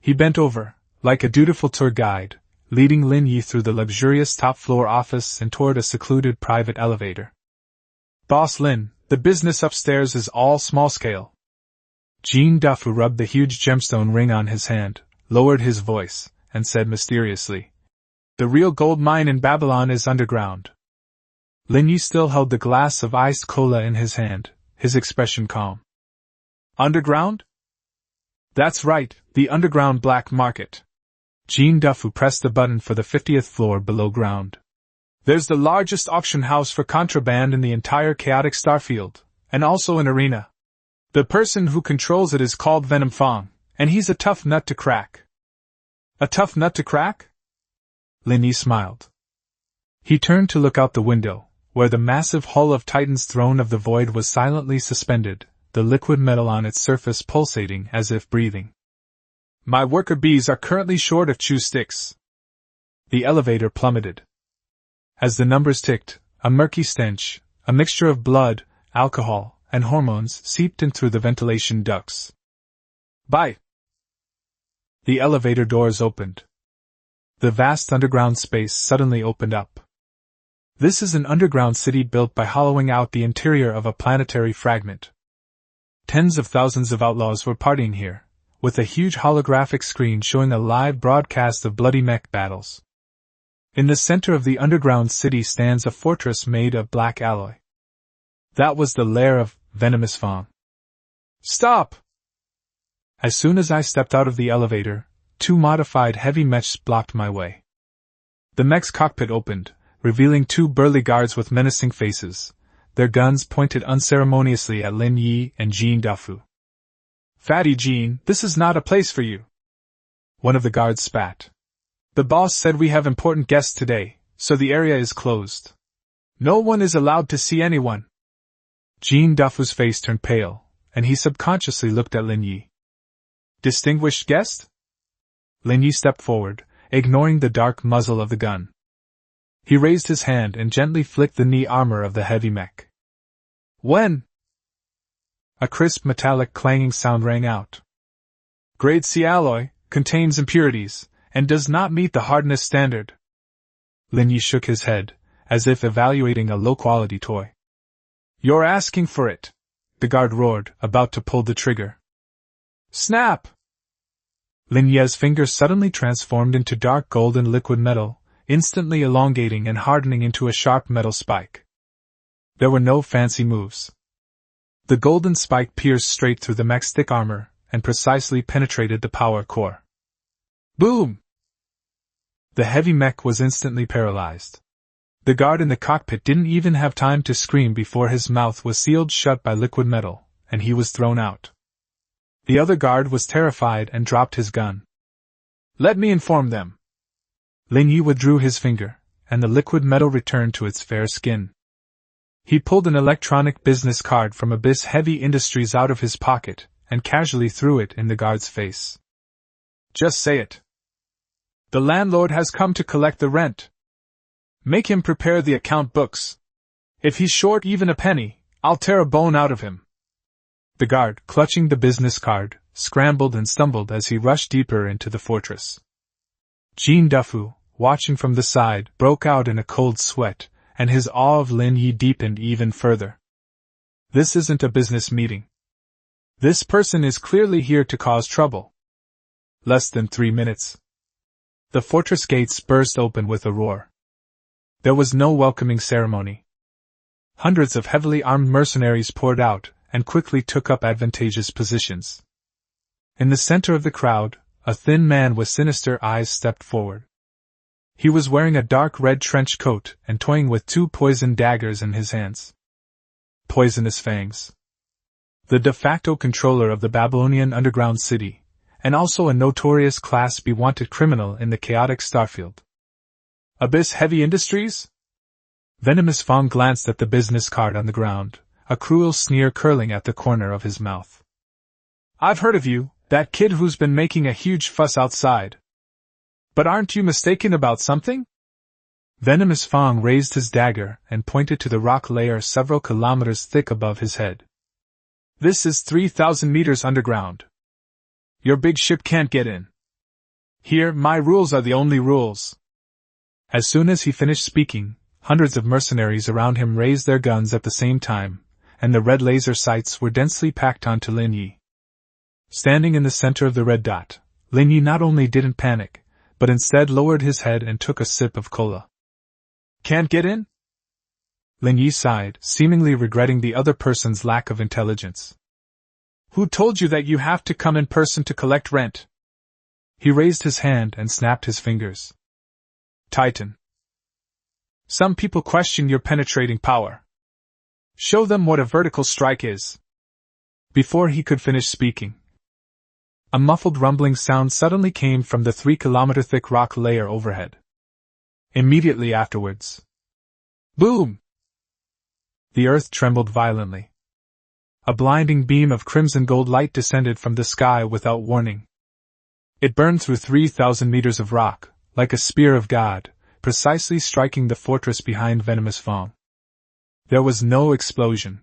Speaker 1: He bent over, like a dutiful tour guide, leading Lin Ye through the luxurious top-floor office and toward a secluded private elevator. Boss Lin, the business upstairs is all small-scale. Jean Dufu rubbed the huge gemstone ring on his hand, lowered his voice, and said mysteriously, The real gold mine in Babylon is underground. Lin Ye still held the glass of iced cola in his hand, his expression calm. Underground? That's right, the underground black market. Jean Dufu pressed the button for the 50th floor below ground. There's the largest auction house for contraband in the entire chaotic starfield, and also an arena. The person who controls it is called Venom Fong, and he's a tough nut to crack. A tough nut to crack? Lin Ye smiled. He turned to look out the window, where the massive hull of Titan's throne of the void was silently suspended, the liquid metal on its surface pulsating as if breathing. My worker bees are currently short of chew sticks. The elevator plummeted. As the numbers ticked, a murky stench, a mixture of blood, alcohol, and hormones seeped in through the ventilation ducts. Bye! The elevator doors opened. The vast underground space suddenly opened up. This is an underground city built by hollowing out the interior of a planetary fragment. Tens of thousands of outlaws were partying here, with a huge holographic screen showing a live broadcast of bloody mech battles. In the center of the underground city stands a fortress made of black alloy. That was the lair of Venomous Fong. Stop! As soon as I stepped out of the elevator, 2 modified heavy mechs blocked my way. The mech's cockpit opened, revealing 2 burly guards with menacing faces, their guns pointed unceremoniously at Lin Ye and Jean Dafu. Fatty Jean, this is not a place for you. One of the guards spat. The boss said we have important guests today, so the area is closed. No one is allowed to see anyone. Jean Dafu's face turned pale, and he subconsciously looked at Lin Ye. Distinguished guest? Lin Ye stepped forward, ignoring the dark muzzle of the gun. He raised his hand and gently flicked the knee armor of the heavy mech. When? A crisp metallic clanging sound rang out. Grade C alloy, contains impurities, and does not meet the hardness standard. Lin Ye shook his head, as if evaluating a low-quality toy. You're asking for it, the guard roared, about to pull the trigger. Snap! Lin Ye's fingers suddenly transformed into dark golden liquid metal, instantly elongating and hardening into a sharp metal spike. There were no fancy moves. The golden spike pierced straight through the mech's thick armor and precisely penetrated the power core. Boom! The heavy mech was instantly paralyzed. The guard in the cockpit didn't even have time to scream before his mouth was sealed shut by liquid metal, and he was thrown out. The other guard was terrified and dropped his gun. Let me inform them. Lin Ye withdrew his finger, and the liquid metal returned to its fair skin. He pulled an electronic business card from Abyss Heavy Industries out of his pocket, and casually threw it in the guard's face. Just say it. The landlord has come to collect the rent. Make him prepare the account books. If he's short even a penny, I'll tear a bone out of him. The guard, clutching the business card, scrambled and stumbled as he rushed deeper into the fortress. Jean Dafu, watching from the side, broke out in a cold sweat, and his awe of Lin Ye deepened even further. This isn't a business meeting. This person is clearly here to cause trouble. Less than 3 minutes. The fortress gates burst open with a roar. There was no welcoming ceremony. Hundreds of heavily armed mercenaries poured out and quickly took up advantageous positions. In the center of the crowd, a thin man with sinister eyes stepped forward. He was wearing a dark red trench coat and toying with 2 poisoned daggers in his hands. Poisonous fangs. The de facto controller of the Babylonian underground city, and also a notorious Class B wanted criminal in the chaotic starfield. Abyss Heavy Industries? Venomous Fong glanced at the business card on the ground, a cruel sneer curling at the corner of his mouth. I've heard of you, that kid who's been making a huge fuss outside. But aren't you mistaken about something? Venomous Fong raised his dagger and pointed to the rock layer several kilometers thick above his head. This is 3,000 meters underground. Your big ship can't get in. Here, my rules are the only rules. As soon as he finished speaking, hundreds of mercenaries around him raised their guns at the same time, and the red laser sights were densely packed onto Lin Ye. Standing in the center of the red dot, Lin Ye not only didn't panic, but instead lowered his head and took a sip of cola. Can't get in? Lin Ye sighed, seemingly regretting the other person's lack of intelligence. Who told you that you have to come in person to collect rent? He raised his hand and snapped his fingers. Titan. Some people question your penetrating power. Show them what a vertical strike is. Before he could finish speaking, a muffled rumbling sound suddenly came from the 3-kilometer-thick rock layer overhead. Immediately afterwards, boom! The earth trembled violently. A blinding beam of crimson gold light descended from the sky without warning. It burned through 3,000 meters of rock, like a spear of God, precisely striking the fortress behind Venomous Fang. There was no explosion,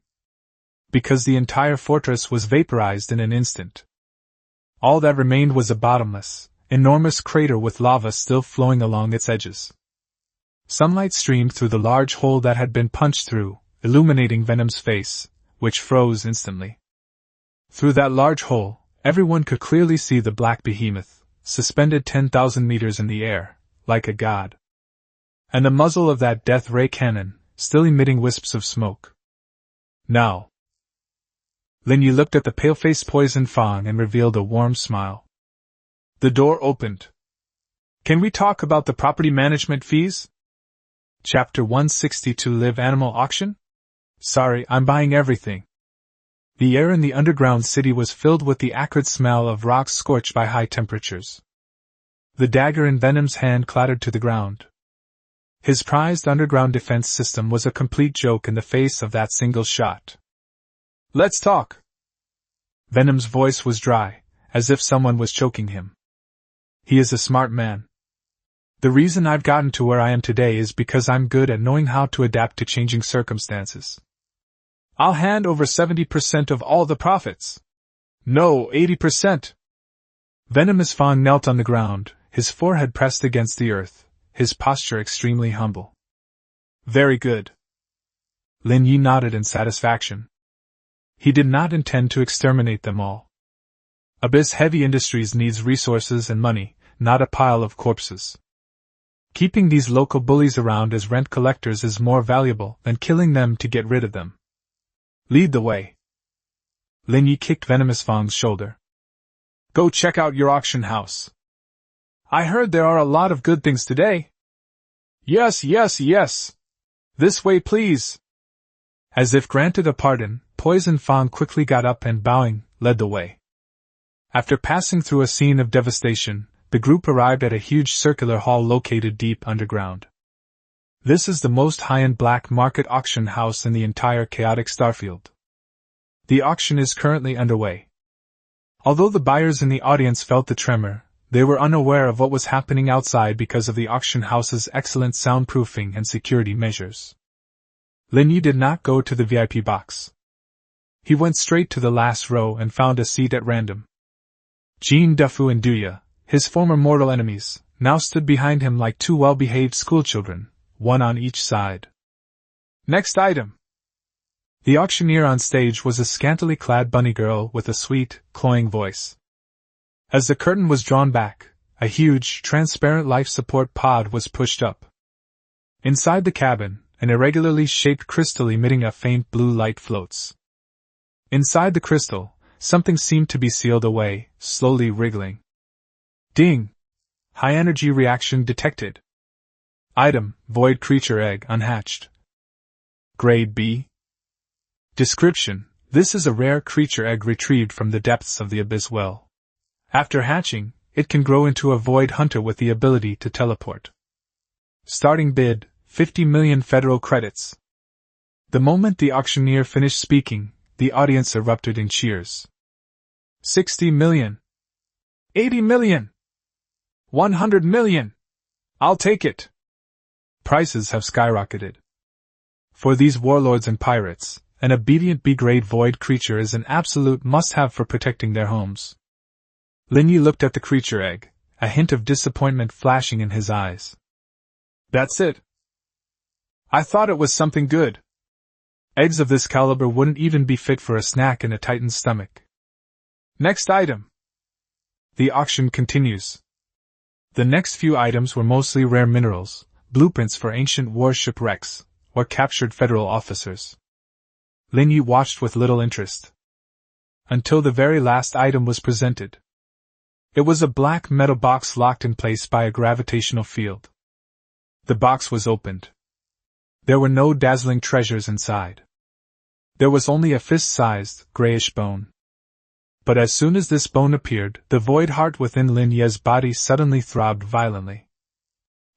Speaker 1: because the entire fortress was vaporized in an instant. All that remained was a bottomless, enormous crater with lava still flowing along its edges. Sunlight streamed through the large hole that had been punched through, illuminating Venom's face, which froze instantly. Through that large hole, everyone could clearly see the black behemoth, suspended 10,000 meters in the air, like a god. And the muzzle of that death ray cannon, still emitting wisps of smoke. Now, Lin Ye looked at the pale-faced Poison Fang and revealed a warm smile. The door opened. Can we talk about the property management fees? Chapter 162 Live Animal Auction? Sorry, I'm buying everything. The air in the underground city was filled with the acrid smell of rocks scorched by high temperatures. The dagger in Venom's hand clattered to the ground. His prized underground defense system was a complete joke in the face of that single shot. Let's talk. Venom's voice was dry, as if someone was choking him. He is a smart man. The reason I've gotten to where I am today is because I'm good at knowing how to adapt to changing circumstances. I'll hand over 70% of all the profits. No, 80%. Venomous Fang knelt on the ground, his forehead pressed against the earth, his posture extremely humble. Very good. Lin Ye nodded in satisfaction. He did not intend to exterminate them all. Abyss Heavy Industries needs resources and money, not a pile of corpses. Keeping these local bullies around as rent collectors is more valuable than killing them to get rid of them. Lead the way. Lin Ye kicked Venomous Fang's shoulder. Go check out your auction house. I heard there are a lot of good things today. Yes. This way, please. As if granted a pardon, Poison Fang quickly got up and, bowing, led the way. After passing through a scene of devastation, the group arrived at a huge circular hall located deep underground. This is the most high-end black market auction house in the entire chaotic starfield. The auction is currently underway. Although the buyers in the audience felt the tremor, they were unaware of what was happening outside because of the auction house's excellent soundproofing and security measures. Lin Ye did not go to the VIP box. He went straight to the last row and found a seat at random. Jean Dufu and Duya, his former mortal enemies, now stood behind him like two well-behaved schoolchildren, one on each side. Next item. The auctioneer on stage was a scantily clad bunny girl with a sweet, cloying voice. As the curtain was drawn back, a huge, transparent life support pod was pushed up. Inside the cabin, an irregularly shaped crystal emitting a faint blue light floats. Inside the crystal, something seemed to be sealed away, slowly wriggling. Ding! High energy reaction detected. Item, void creature egg unhatched. Grade B. Description: this is a rare creature egg retrieved from the depths of the abyss well. After hatching, it can grow into a void hunter with the ability to teleport. Starting bid, 50 million federal credits. The moment the auctioneer finished speaking, the audience erupted in cheers. 60 million. 80 million. 100 million. I'll take it. Prices have skyrocketed. For these warlords and pirates, an obedient B-grade void creature is an absolute must-have for protecting their homes. Lin Ye looked at the creature egg, a hint of disappointment flashing in his eyes. That's it. I thought it was something good. Eggs of this caliber wouldn't even be fit for a snack in a Titan's stomach. Next item. The auction continues. The next few items were mostly rare minerals, blueprints for ancient warship wrecks, or captured federal officers. Lin Ye watched with little interest. Until the very last item was presented. It was a black metal box locked in place by a gravitational field. The box was opened. There were no dazzling treasures inside. There was only a fist-sized, grayish bone. But as soon as this bone appeared, the void heart within Lin Ye's body suddenly throbbed violently.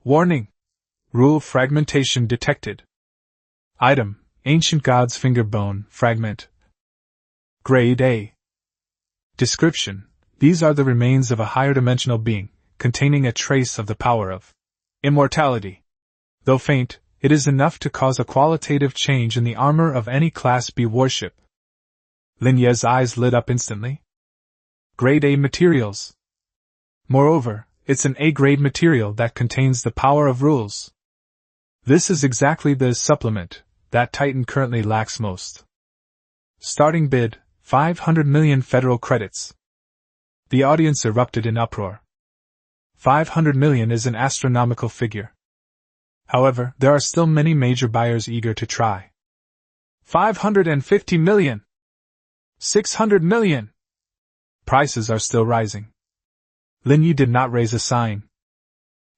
Speaker 1: Warning! Rule fragmentation detected. Item: Ancient God's Finger Bone, Fragment. Grade A. Description: These are the remains of a higher dimensional being, containing a trace of the power of immortality. Though faint, it is enough to cause a qualitative change in the armor of any Class B warship. Lin Ye's eyes lit up instantly. Grade A materials. Moreover, it's an A-grade material that contains the power of rules. This is exactly the supplement that Titan currently lacks most. Starting bid, 500 million federal credits. The audience erupted in uproar. 500 million is an astronomical figure. However, there are still many major buyers eager to try. 550 million! 600 million! Prices are still rising. Lin Ye did not raise a sign.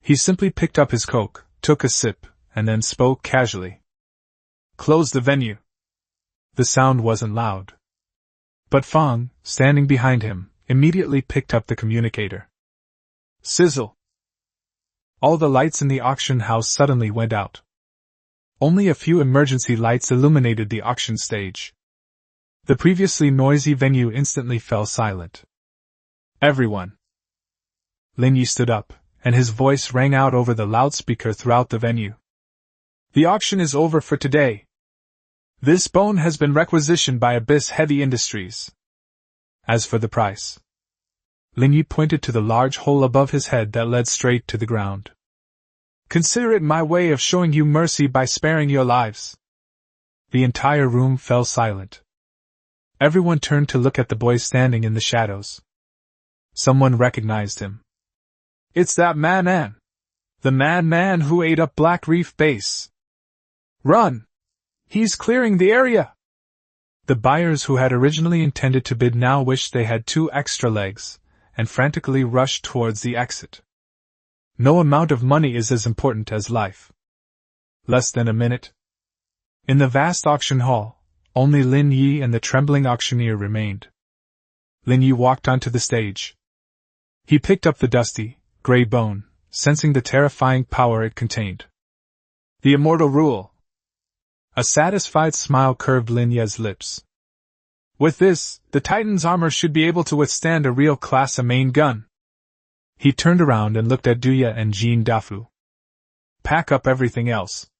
Speaker 1: He simply picked up his Coke, took a sip, and then spoke casually. Close the venue. The sound wasn't loud. But Fang, standing behind him, immediately picked up the communicator. Sizzle! All the lights in the auction house suddenly went out. Only a few emergency lights illuminated the auction stage. The previously noisy venue instantly fell silent. Everyone! Lin Ye stood up, and his voice rang out over the loudspeaker throughout the venue. The auction is over for today. This bone has been requisitioned by Abyss Heavy Industries. As for the price, Lin Ye pointed to the large hole above his head that led straight to the ground. Consider it my way of showing you mercy by sparing your lives. The entire room fell silent. Everyone turned to look at the boy standing in the shadows. Someone recognized him. It's that man-man. The man-man who ate up Black Reef Base. Run! He's clearing the area! The buyers who had originally intended to bid now wished they had 2 extra legs, and frantically rushed towards the exit. No amount of money is as important as life. Less than a minute. In the vast auction hall, only Lin Ye and the trembling auctioneer remained. Lin Ye walked onto the stage. He picked up the dusty, gray bone, sensing the terrifying power it contained. The immortal rule. A satisfied smile curved Lin Ye's lips. With this, the Titan's armor should be able to withstand a real Class A main gun. He turned around and looked at Duya and Jean Dafu. Pack up everything else.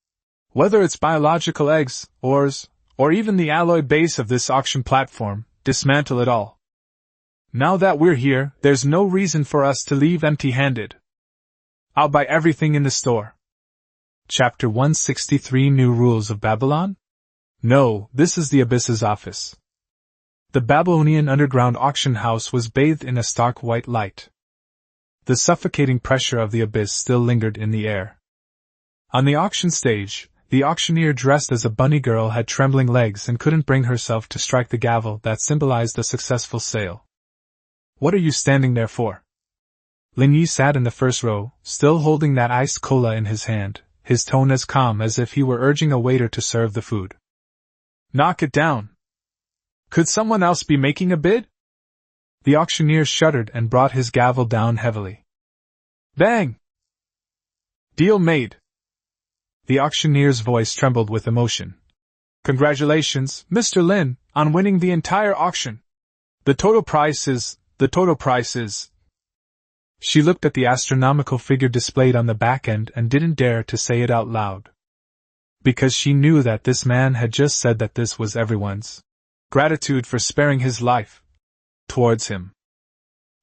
Speaker 1: Whether it's biological eggs, ores, or even the alloy base of this auction platform, dismantle it all. Now that we're here, there's no reason for us to leave empty-handed. I'll buy everything in the store. Chapter 163 New Rules of Babylon? No, this is the Abyss's office. The Babylonian underground auction house was bathed in a stark white light. The suffocating pressure of the abyss still lingered in the air. On the auction stage, the auctioneer dressed as a bunny girl had trembling legs and couldn't bring herself to strike the gavel that symbolized a successful sale. What are you standing there for? Lin Ye sat in the first row, still holding that iced cola in his hand, his tone as calm as if he were urging a waiter to serve the food. Knock it down. Could someone else be making a bid? The auctioneer shuddered and brought his gavel down heavily. Bang! Deal made. The auctioneer's voice trembled with emotion. Congratulations, Mr. Lin, on winning the entire auction. The total price is... She looked at the astronomical figure displayed on the back end and didn't dare to say it out loud. Because she knew that this man had just said that this was everyone's gratitude for sparing his life towards him.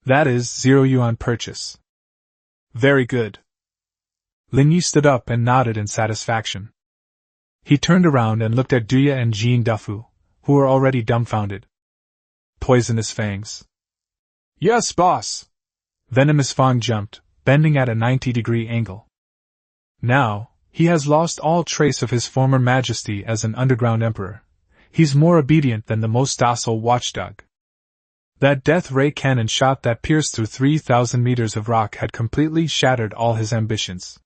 Speaker 1: That is 0 yuan purchase. Very good. Lin Ye stood up and nodded in satisfaction. He turned around and looked at Duya and Jean Dafu, who were already dumbfounded. Poisonous fangs. Yes, boss! Venomous Fang jumped, bending at a 90-degree angle. Now, he has lost all trace of his former majesty as an underground emperor. He's more obedient than the most docile watchdog. That death ray cannon shot that pierced through 3,000 meters of rock had completely shattered all his ambitions.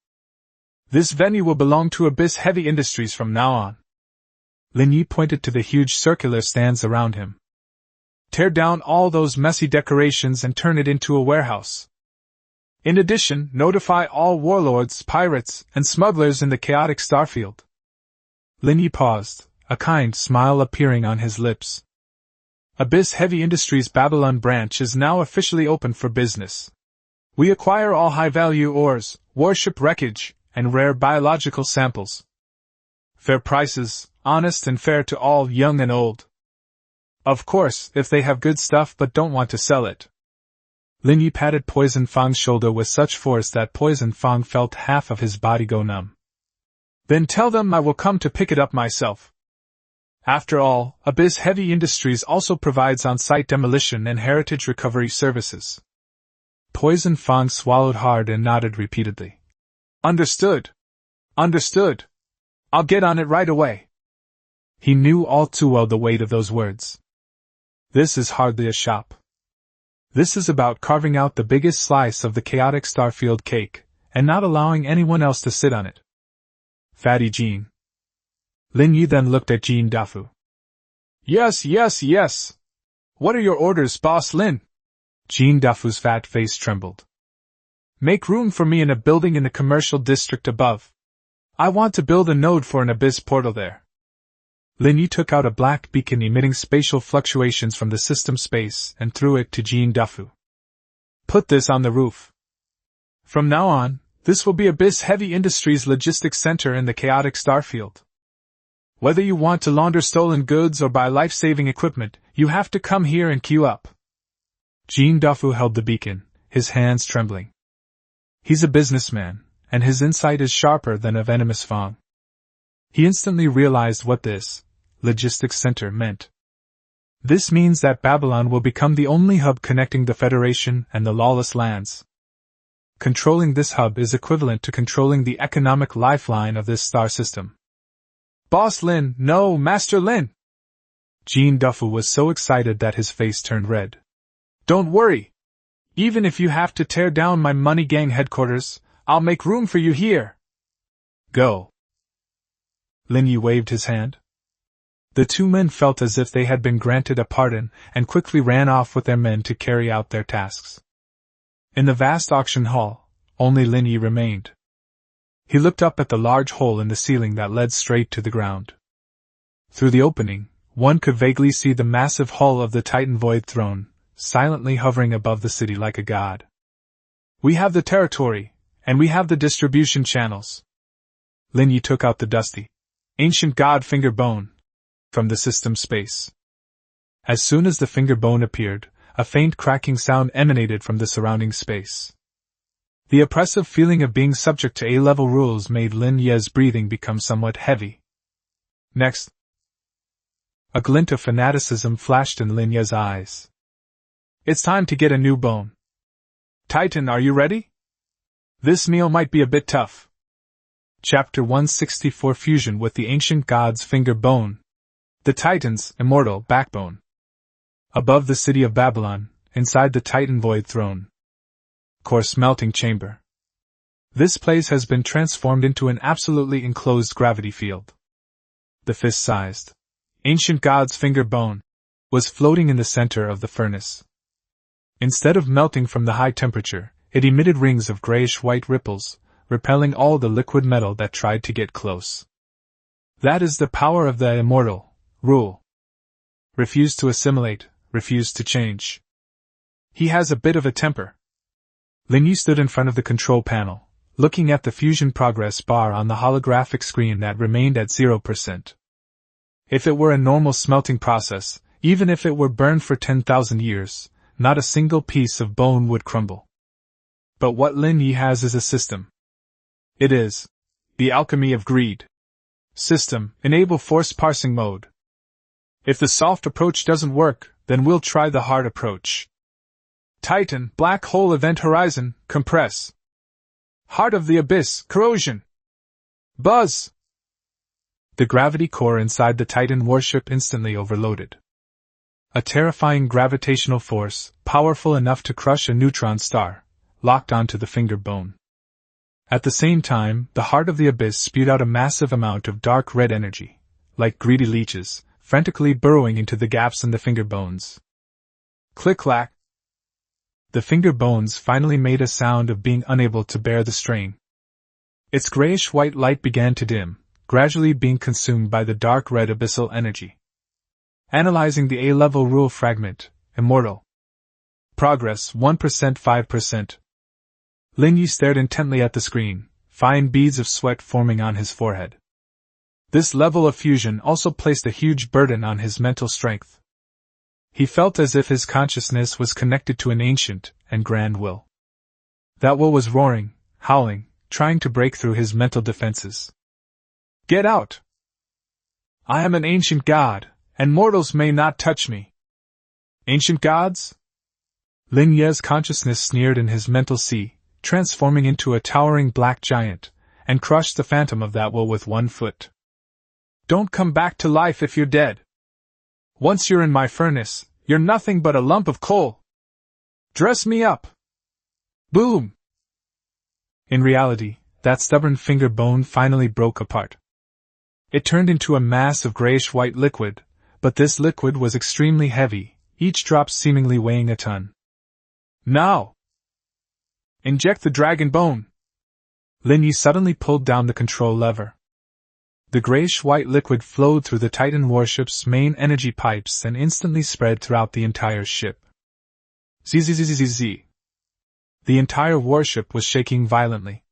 Speaker 1: This venue will belong to Abyss Heavy Industries from now on. Lin Ye pointed to the huge circular stands around him. Tear down all those messy decorations and turn it into a warehouse. In addition, notify all warlords, pirates, and smugglers in the chaotic starfield. Lin Ye paused, a kind smile appearing on his lips. Abyss Heavy Industries Babylon branch is now officially open for business. We acquire all high-value ores, warship wreckage, and rare biological samples. Fair prices, honest and fair to all, young and old. Of course, if they have good stuff but don't want to sell it. Lin Ye patted Poison Fang's shoulder with such force that Poison Fang felt half of his body go numb. Then tell them I will come to pick it up myself. After all, Abyss Heavy Industries also provides on-site demolition and heritage recovery services. Poison Fang swallowed hard and nodded repeatedly. Understood. Understood. I'll get on it right away. He knew all too well the weight of those words. This is hardly a shop. This is about carving out the biggest slice of the chaotic starfield cake, and not allowing anyone else to sit on it. Fatty Jean. Lin Ye then looked at Jean Dafu. Yes. What are your orders, Boss Lin? Jean Dafu's fat face trembled. Make room for me in a building in the commercial district above. I want to build a node for an abyss portal there. Lin Ye took out a black beacon emitting spatial fluctuations from the system space and threw it to Jean Dafu. Put this on the roof. From now on, this will be Abyss Heavy Industries Logistics Center in the chaotic starfield. Whether you want to launder stolen goods or buy life-saving equipment, you have to come here and queue up. Jean Dafu held the beacon, his hands trembling. He's a businessman, and his insight is sharper than a venomous Fang. He instantly realized what this logistics center meant. This means that Babylon will become the only hub connecting the Federation and the lawless lands. Controlling this hub is equivalent to controlling the economic lifeline of this star system. Boss Lin, no, Master Lin! Jean Dafu was so excited that his face turned red. Don't worry. Even if you have to tear down my money gang headquarters, I'll make room for you here. Go. Lin Ye waved his hand. The two men felt as if they had been granted a pardon and quickly ran off with their men to carry out their tasks. In the vast auction hall, only Lin Ye remained. He looked up at the large hole in the ceiling that led straight to the ground. Through the opening, one could vaguely see the massive hull of the Titan Void Throne, silently hovering above the city like a god. We have the territory, and we have the distribution channels. Lin Ye took out the dusty, ancient god finger bone from the system space. As soon as the finger bone appeared, a faint cracking sound emanated from the surrounding space. The oppressive feeling of being subject to A-level rules made Lin Ye's breathing become somewhat heavy. Next, a glint of fanaticism flashed in Lin Ye's eyes. It's time to get a new bone. Titan, are you ready? This meal might be a bit tough. Chapter 164 Fusion with the Ancient God's Finger Bone. The Titan's immortal backbone. Above the city of Babylon, inside the Titan Void Throne. Core smelting chamber. This place has been transformed into an absolutely enclosed gravity field. The fist-sized, ancient God's finger bone was floating in the center of the furnace. Instead of melting from the high temperature, it emitted rings of grayish-white ripples, repelling all the liquid metal that tried to get close. That is the power of the immortal rule. Refuse to assimilate, refuse to change. He has a bit of a temper. Lin Ye stood in front of the control panel, looking at the fusion progress bar on the holographic screen that remained at 0%. If it were a normal smelting process, even if it were burned for 10,000 years, not a single piece of bone would crumble. But what Lin Ye has is a system. It is the alchemy of greed. System, enable force parsing mode. If the soft approach doesn't work, then we'll try the hard approach. Titan, black hole event horizon, compress. Heart of the abyss, corrosion. Buzz! The gravity core inside the Titan warship instantly overloaded. A terrifying gravitational force, powerful enough to crush a neutron star, locked onto the finger bone. At the same time, the heart of the abyss spewed out a massive amount of dark red energy, like greedy leeches, frantically burrowing into the gaps in the finger bones. Click-clack. The finger bones finally made a sound of being unable to bear the strain. Its grayish-white light began to dim, gradually being consumed by the dark red abyssal energy. Analyzing the A-level rule fragment, immortal. Progress 1% 5%. Lin Ye stared intently at the screen, fine beads of sweat forming on his forehead. This level of fusion also placed a huge burden on his mental strength. He felt as if his consciousness was connected to an ancient and grand will. That will was roaring, howling, trying to break through his mental defenses. Get out! I am an ancient god, and mortals may not touch me. Ancient gods? Lin Ye's consciousness sneered in his mental sea, transforming into a towering black giant, and crushed the phantom of that will with 1 foot. Don't come back to life if you're dead. Once you're in my furnace, you're nothing but a lump of coal. Dress me up. Boom! In reality, that stubborn finger bone finally broke apart. It turned into a mass of grayish-white liquid, but this liquid was extremely heavy, each drop seemingly weighing a ton. Now! Inject the dragon bone! Lin Ye suddenly pulled down the control lever. The grayish-white liquid flowed through the Titan warship's main energy pipes and instantly spread throughout the entire ship. Zzzzzzz. The entire warship was shaking violently.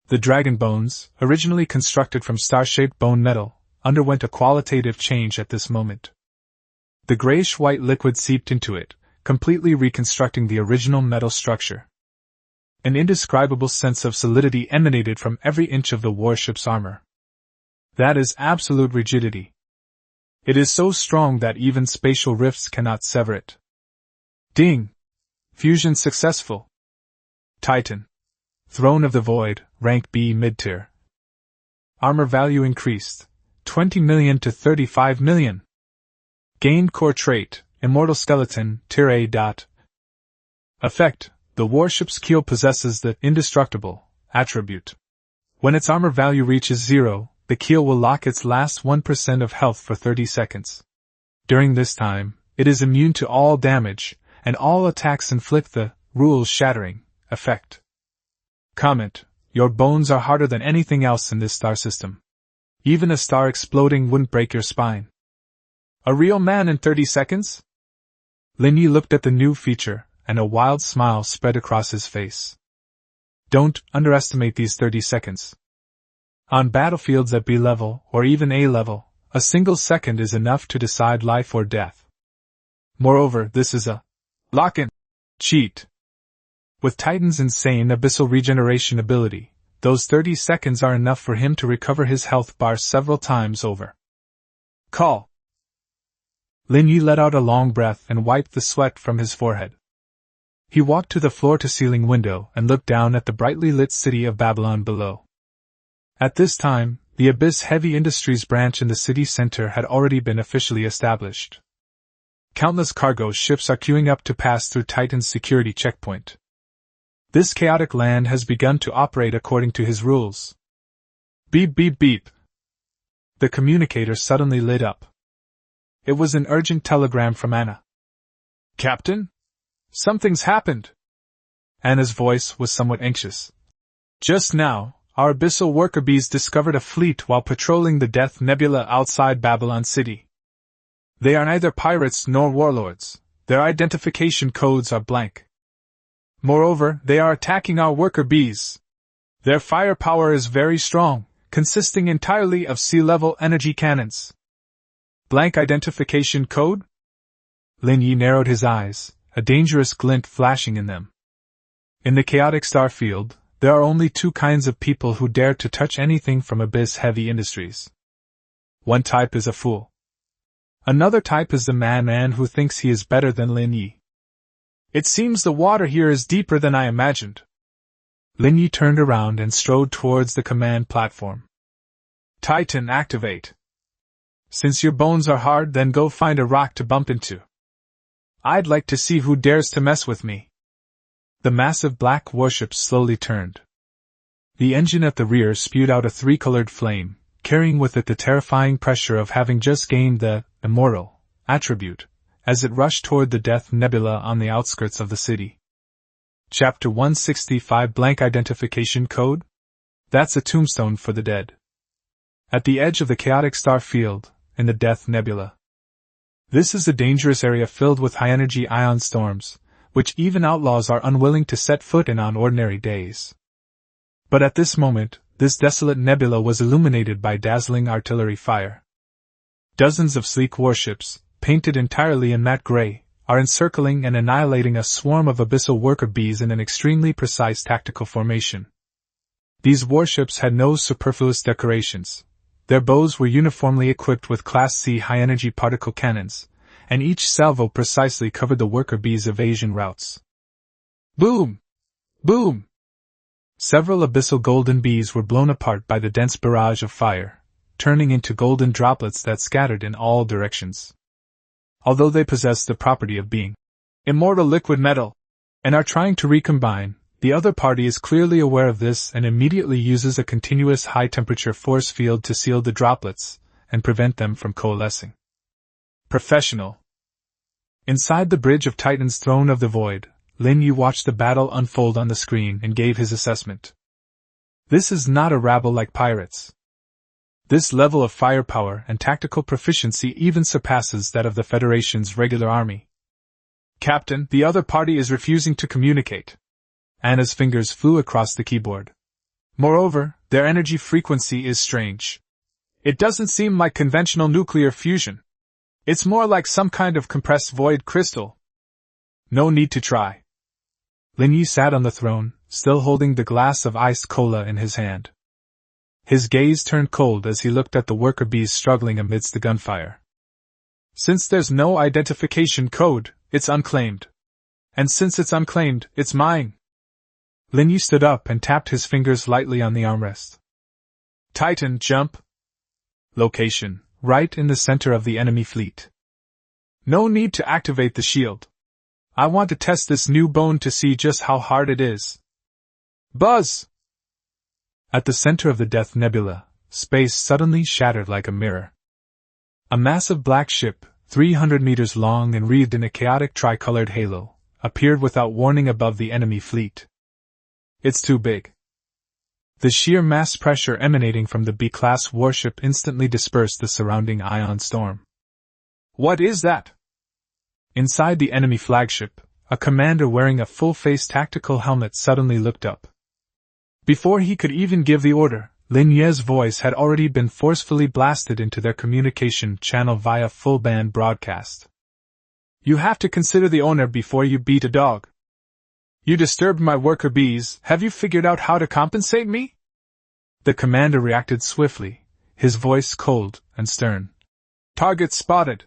Speaker 1: The dragon bones, originally constructed from star-shaped bone metal, underwent a qualitative change at this moment. The grayish-white liquid seeped into it, completely reconstructing the original metal structure. An indescribable sense of solidity emanated from every inch of the warship's armor. That is absolute rigidity. It is so strong that even spatial rifts cannot sever it. Ding! Fusion successful. Titan. Throne of the Void, rank B mid-tier. Armor value increased, 20 million to 35 million. Gained core trait, Immortal Skeleton, Tier A. Effect, the warship's keel possesses the indestructible attribute. When its armor value reaches 0, the keel will lock its last 1% of health for 30 seconds. During this time, it is immune to all damage, and all attacks inflict the rules-shattering effect. Comment, your bones are harder than anything else in this star system. Even a star exploding wouldn't break your spine. A real man in 30 seconds? Lin Ye looked at the new feature, and a wild smile spread across his face. Don't underestimate these 30 seconds. On battlefields at B level, or even A level, a single second is enough to decide life or death. Moreover, this is a lock-in cheat. With Titan's insane abyssal regeneration ability, those 30 seconds are enough for him to recover his health bar several times over. Call. Lin Ye let out a long breath and wiped the sweat from his forehead. He walked to the floor-to-ceiling window and looked down at the brightly lit city of Babylon below. At this time, the Abyss Heavy Industries branch in the city center had already been officially established. Countless cargo ships are queuing up to pass through Titan's security checkpoint. This chaotic land has begun to operate according to his rules. Beep beep beep. The communicator suddenly lit up. It was an urgent telegram from Anna. Captain? Something's happened. Anna's voice was somewhat anxious. Just now, our abyssal worker bees discovered a fleet while patrolling the Death Nebula outside Babylon City. They are neither pirates nor warlords. Their identification codes are blank. Moreover, they are attacking our worker bees. Their firepower is very strong, consisting entirely of sea-level energy cannons. Blank identification code? Lin Ye narrowed his eyes, a dangerous glint flashing in them. In the chaotic star field, there are only two kinds of people who dare to touch anything from Abyss Heavy Industries. One type is a fool. Another type is the man who thinks he is better than Lin Ye. It seems the water here is deeper than I imagined. Lin Ye turned around and strode towards the command platform. Titan, activate. Since your bones are hard, then go find a rock to bump into. I'd like to see who dares to mess with me. The massive black warship slowly turned. The engine at the rear spewed out a three-colored flame, carrying with it the terrifying pressure of having just gained the immortal attribute, as it rushed toward the Death Nebula on the outskirts of the city. Chapter 165 Blank Identification Code? That's a tombstone for the dead. At the edge of the chaotic star field, in the Death Nebula. This is a dangerous area filled with high-energy ion storms, which even outlaws are unwilling to set foot in on ordinary days. But at this moment, this desolate nebula was illuminated by dazzling artillery fire. Dozens of sleek warships, painted entirely in matte gray, are encircling and annihilating a swarm of abyssal worker bees in an extremely precise tactical formation. These warships had no superfluous decorations. Their bows were uniformly equipped with Class C high-energy particle cannons, and each salvo precisely covered the worker bees' evasion routes. Boom! Boom! Several abyssal golden bees were blown apart by the dense barrage of fire, turning into golden droplets that scattered in all directions. Although they possess the property of being immortal liquid metal, and are trying to recombine, the other party is clearly aware of this and immediately uses a continuous high-temperature force field to seal the droplets and prevent them from coalescing. Professional. Inside the bridge of Titan's Throne of the Void, Lin Ye watched the battle unfold on the screen and gave his assessment. This is not a rabble like pirates. This level of firepower and tactical proficiency even surpasses that of the Federation's regular army. Captain, the other party is refusing to communicate. Anna's fingers flew across the keyboard. Moreover, their energy frequency is strange. It doesn't seem like conventional nuclear fusion. It's more like some kind of compressed void crystal. No need to try. Lin Ye sat on the throne, still holding the glass of iced cola in his hand. His gaze turned cold as he looked at the worker bees struggling amidst the gunfire. Since there's no identification code, it's unclaimed. And since it's unclaimed, it's mine. Lin Ye stood up and tapped his fingers lightly on the armrest. Titan, jump. Location, right in the center of the enemy fleet. No need to activate the shield. I want to test this new bone to see just how hard it is. Buzz! At the center of the Death Nebula, space suddenly shattered like a mirror. A massive black ship, 300 meters long and wreathed in a chaotic tricolored halo, appeared without warning above the enemy fleet. It's too big. The sheer mass pressure emanating from the B-class warship instantly dispersed the surrounding ion storm. What is that? Inside the enemy flagship, a commander wearing a full-face tactical helmet suddenly looked up. Before he could even give the order, Lin Ye's voice had already been forcefully blasted into their communication channel via full-band broadcast. You have to consider the owner before you beat a dog. You disturbed my worker bees, have you figured out how to compensate me? The commander reacted swiftly, his voice cold and stern. Target spotted.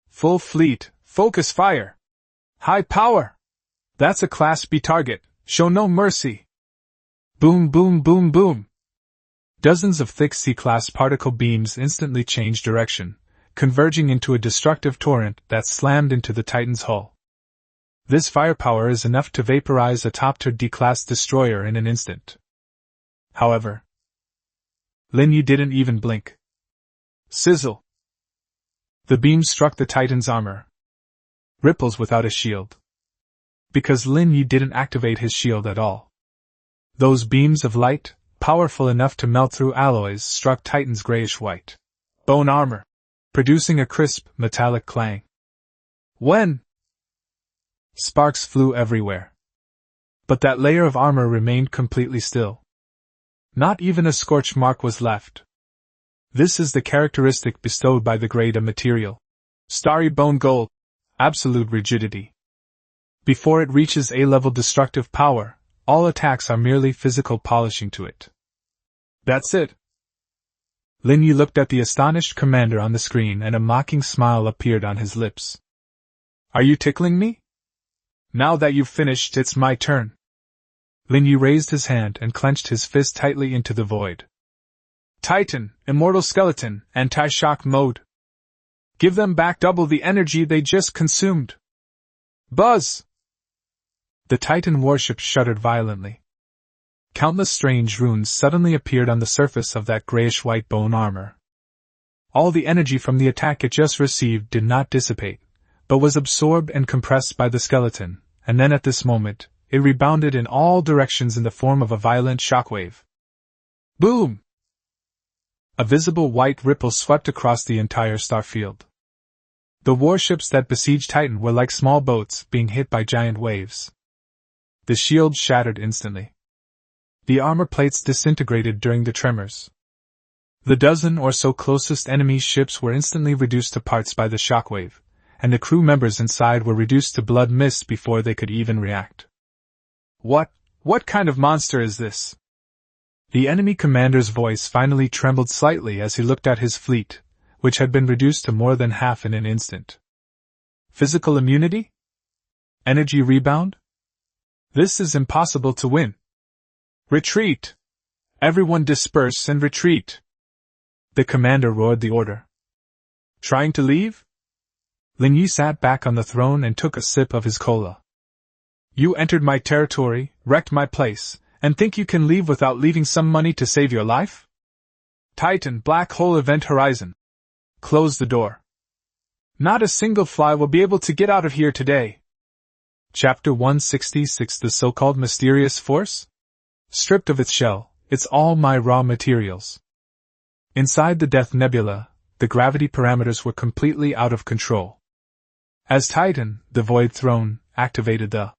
Speaker 1: Full fleet, focus fire. High power. That's a Class B target, show no mercy. Boom, boom, boom, boom. Dozens of thick C-class particle beams instantly changed direction, converging into a destructive torrent that slammed into the Titan's hull. This firepower is enough to vaporize a top-tier D-class destroyer in an instant. However, Lin Ye didn't even blink. Sizzle! The beam struck the Titan's armor. Ripples without a shield. Because Lin Ye didn't activate his shield at all. Those beams of light, powerful enough to melt through alloys, struck Titan's grayish-white bone armor, producing a crisp, metallic clang. When? Sparks flew everywhere. But that layer of armor remained completely still. Not even a scorch mark was left. This is the characteristic bestowed by the grade of material. Starry bone gold. Absolute rigidity. Before it reaches A-level destructive power, all attacks are merely physical polishing to it. That's it. Lin Ye looked at the astonished commander on the screen and a mocking smile appeared on his lips. Are you tickling me? Now that you've finished, it's my turn. Lin Ye raised his hand and clenched his fist tightly into the void. Titan, Immortal Skeleton, Anti-Shock Mode. Give them back double the energy they just consumed. Buzz! The Titan warship shuddered violently. Countless strange runes suddenly appeared on the surface of that grayish-white bone armor. All the energy from the attack it just received did not dissipate, but was absorbed and compressed by the skeleton, and then at this moment, it rebounded in all directions in the form of a violent shockwave. Boom! A visible white ripple swept across the entire starfield. The warships that besieged Titan were like small boats being hit by giant waves. The shields shattered instantly. The armor plates disintegrated during the tremors. The dozen or so closest enemy ships were instantly reduced to parts by the shockwave, and the crew members inside were reduced to blood mist before they could even react. What kind of monster is this? The enemy commander's voice finally trembled slightly as he looked at his fleet, which had been reduced to more than half in an instant. Physical immunity? Energy rebound? This is impossible to win. Retreat! Everyone disperse and retreat! The commander roared the order. Trying to leave? Lin Ye sat back on the throne and took a sip of his cola. You entered my territory, wrecked my place, and think you can leave without leaving some money to save your life? Titan, black hole event horizon. Close the door. Not a single fly will be able to get out of here today. Chapter 166 The so-called mysterious force? Stripped of its shell, it's all my raw materials. Inside the Death Nebula, the gravity parameters were completely out of control. As Titan, the Void Throne, activated the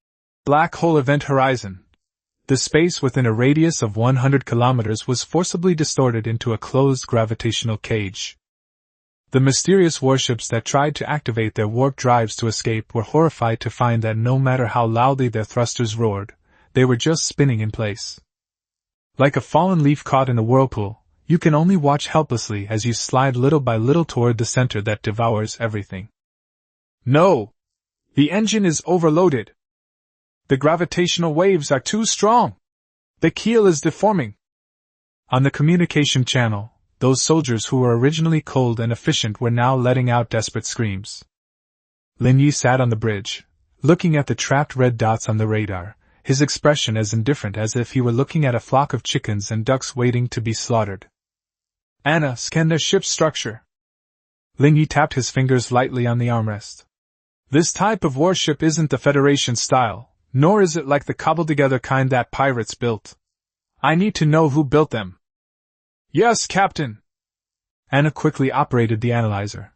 Speaker 1: black hole event horizon, the space within a radius of 100 kilometers was forcibly distorted into a closed gravitational cage. The mysterious warships that tried to activate their warp drives to escape were horrified to find that no matter how loudly their thrusters roared, they were just spinning in place. Like a fallen leaf caught in a whirlpool, you can only watch helplessly as you slide little by little toward the center that devours everything. No! The engine is overloaded. The gravitational waves are too strong. The keel is deforming. On the communication channel, those soldiers who were originally cold and efficient were now letting out desperate screams. Lin Ye sat on the bridge, looking at the trapped red dots on the radar, his expression as indifferent as if he were looking at a flock of chickens and ducks waiting to be slaughtered. Anna, scan their ship's structure. Lin Ye tapped his fingers lightly on the armrest. This type of warship isn't the Federation style, nor is it like the cobbled-together kind that pirates built. I need to know who built them. Yes, Captain. Anna quickly operated the analyzer.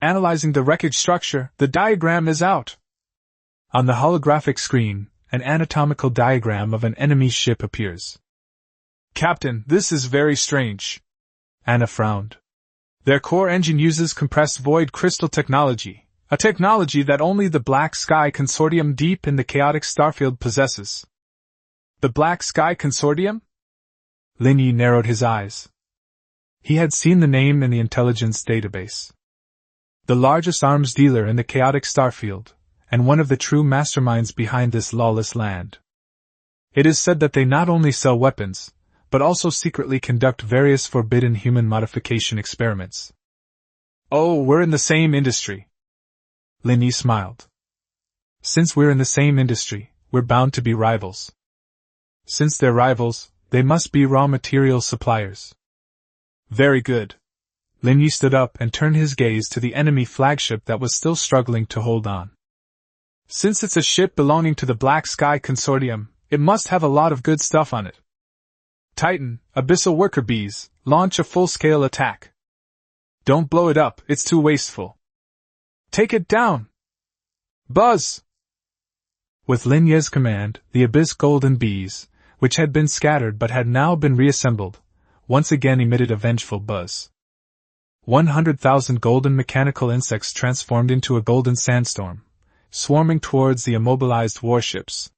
Speaker 1: Analyzing the wreckage structure, the diagram is out. On the holographic screen, an anatomical diagram of an enemy ship appears. Captain, this is very strange. Anna frowned. Their core engine uses compressed void crystal technology, a technology that only the Black Sky Consortium deep in the chaotic starfield possesses. The Black Sky Consortium? Lin Ye narrowed his eyes. He had seen the name in the intelligence database. The largest arms dealer in the chaotic starfield, and one of the true masterminds behind this lawless land. It is said that they not only sell weapons, but also secretly conduct various forbidden human modification experiments. Oh, we're in the same industry. Lin Ye smiled. Since we're in the same industry, we're bound to be rivals. Since they're rivals, they must be raw material suppliers. Very good. Lin Ye stood up and turned his gaze to the enemy flagship that was still struggling to hold on. Since it's a ship belonging to the Black Sky Consortium, it must have a lot of good stuff on it. Titan, Abyssal Worker Bees, launch a full-scale attack. Don't blow it up, it's too wasteful. Take it down! Buzz! With Lin Ye's command, the Abyss Golden Bees, which had been scattered but had now been reassembled, once again emitted a vengeful buzz. 100,000 golden mechanical insects transformed into a golden sandstorm, swarming towards the immobilized warships.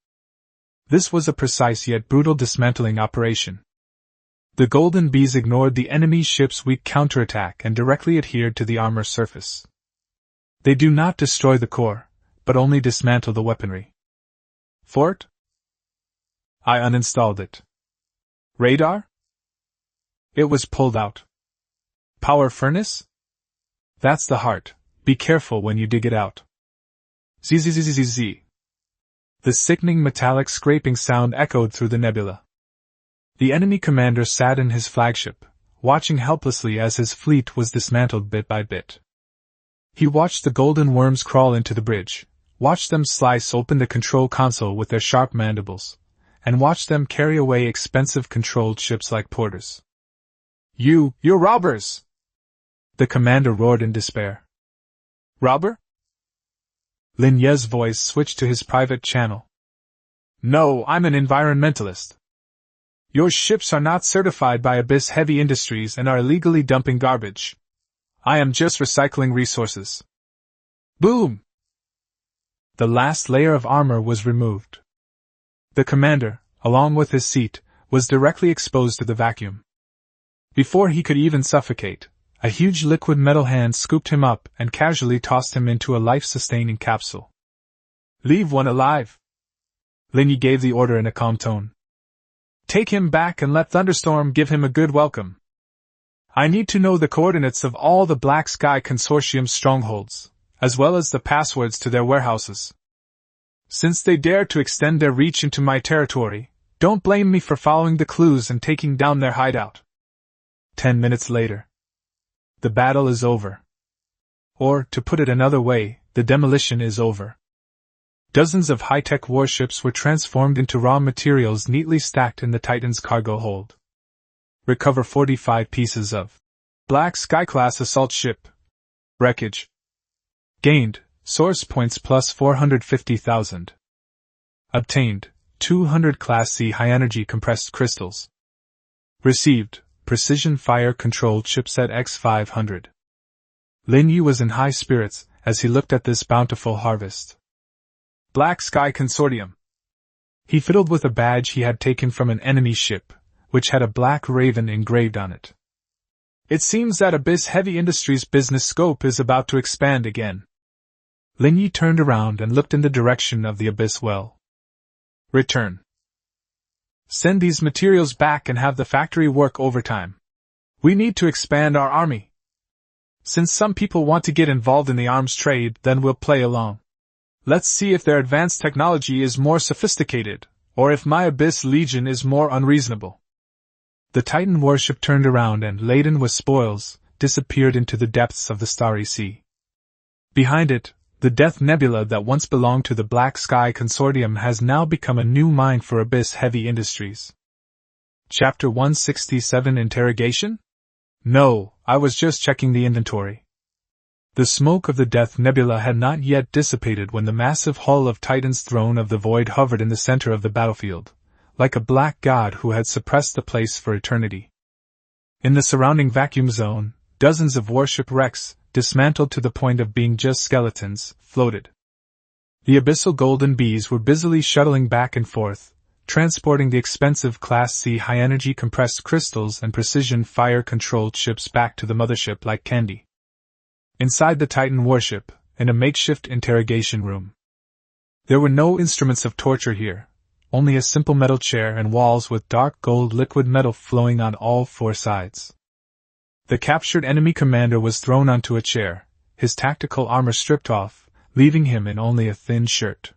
Speaker 1: This was a precise yet brutal dismantling operation. The golden bees ignored the enemy ship's weak counterattack and directly adhered to the armor surface. They do not destroy the core, but only dismantle the weaponry. Fort? I uninstalled it. Radar? It was pulled out. Power furnace? That's the heart. Be careful when you dig it out. Zzzzzzz. The sickening metallic scraping sound echoed through the nebula. The enemy commander sat in his flagship, watching helplessly as his fleet was dismantled bit by bit. He watched the golden worms crawl into the bridge, watched them slice open the control console with their sharp mandibles, and watched them carry away expensive controlled ships like porters. You're robbers! The commander roared in despair. Robber? Lin Ye's voice switched to his private channel. No, I'm an environmentalist. Your ships are not certified by Abyss Heavy Industries and are illegally dumping garbage. I am just recycling resources. Boom! The last layer of armor was removed. The commander, along with his seat, was directly exposed to the vacuum. Before he could even suffocate, a huge liquid metal hand scooped him up and casually tossed him into a life-sustaining capsule. Leave one alive! Lin Ye gave the order in a calm tone. Take him back and let Thunderstorm give him a good welcome. I need to know the coordinates of all the Black Sky Consortium's strongholds, as well as the passwords to their warehouses. Since they dare to extend their reach into my territory, don't blame me for following the clues and taking down their hideout. 10 minutes later. The battle is over. Or, to put it another way, the demolition is over. Dozens of high-tech warships were transformed into raw materials neatly stacked in the Titan's cargo hold. Recover 45 pieces of Black Sky-class assault ship wreckage. Gained, source points plus 450,000. Obtained, 200 Class C high-energy compressed crystals. Received, precision fire-controlled chipset X500. Lin Ye was in high spirits as he looked at this bountiful harvest. Black Sky Consortium. He fiddled with a badge he had taken from an enemy ship, which had a black raven engraved on it. It seems that Abyss Heavy Industries' business scope is about to expand again. Lin Ye turned around and looked in the direction of the Abyss well. Return. Send these materials back and have the factory work overtime. We need to expand our army. Since some people want to get involved in the arms trade, then we'll play along. Let's see if their advanced technology is more sophisticated, or if my Abyss Legion is more unreasonable. The Titan warship turned around and, laden with spoils, disappeared into the depths of the starry sea. Behind it, the Death Nebula that once belonged to the Black Sky Consortium has now become a new mine for Abyss Heavy Industries. Chapter 167 Interrogation? No, I was just checking the inventory. The smoke of the Death Nebula had not yet dissipated when the massive hull of Titan's Throne of the Void hovered in the center of the battlefield, like a black god who had suppressed the place for eternity. In the surrounding vacuum zone, dozens of warship wrecks, dismantled to the point of being just skeletons, floated. The abyssal golden bees were busily shuttling back and forth, transporting the expensive Class C high-energy compressed crystals and precision fire-controlled ships back to the mothership like candy. Inside the Titan warship, in a makeshift interrogation room. There were no instruments of torture here, only a simple metal chair and walls with dark gold liquid metal flowing on all four sides. The captured enemy commander was thrown onto a chair, his tactical armor stripped off, leaving him in only a thin shirt.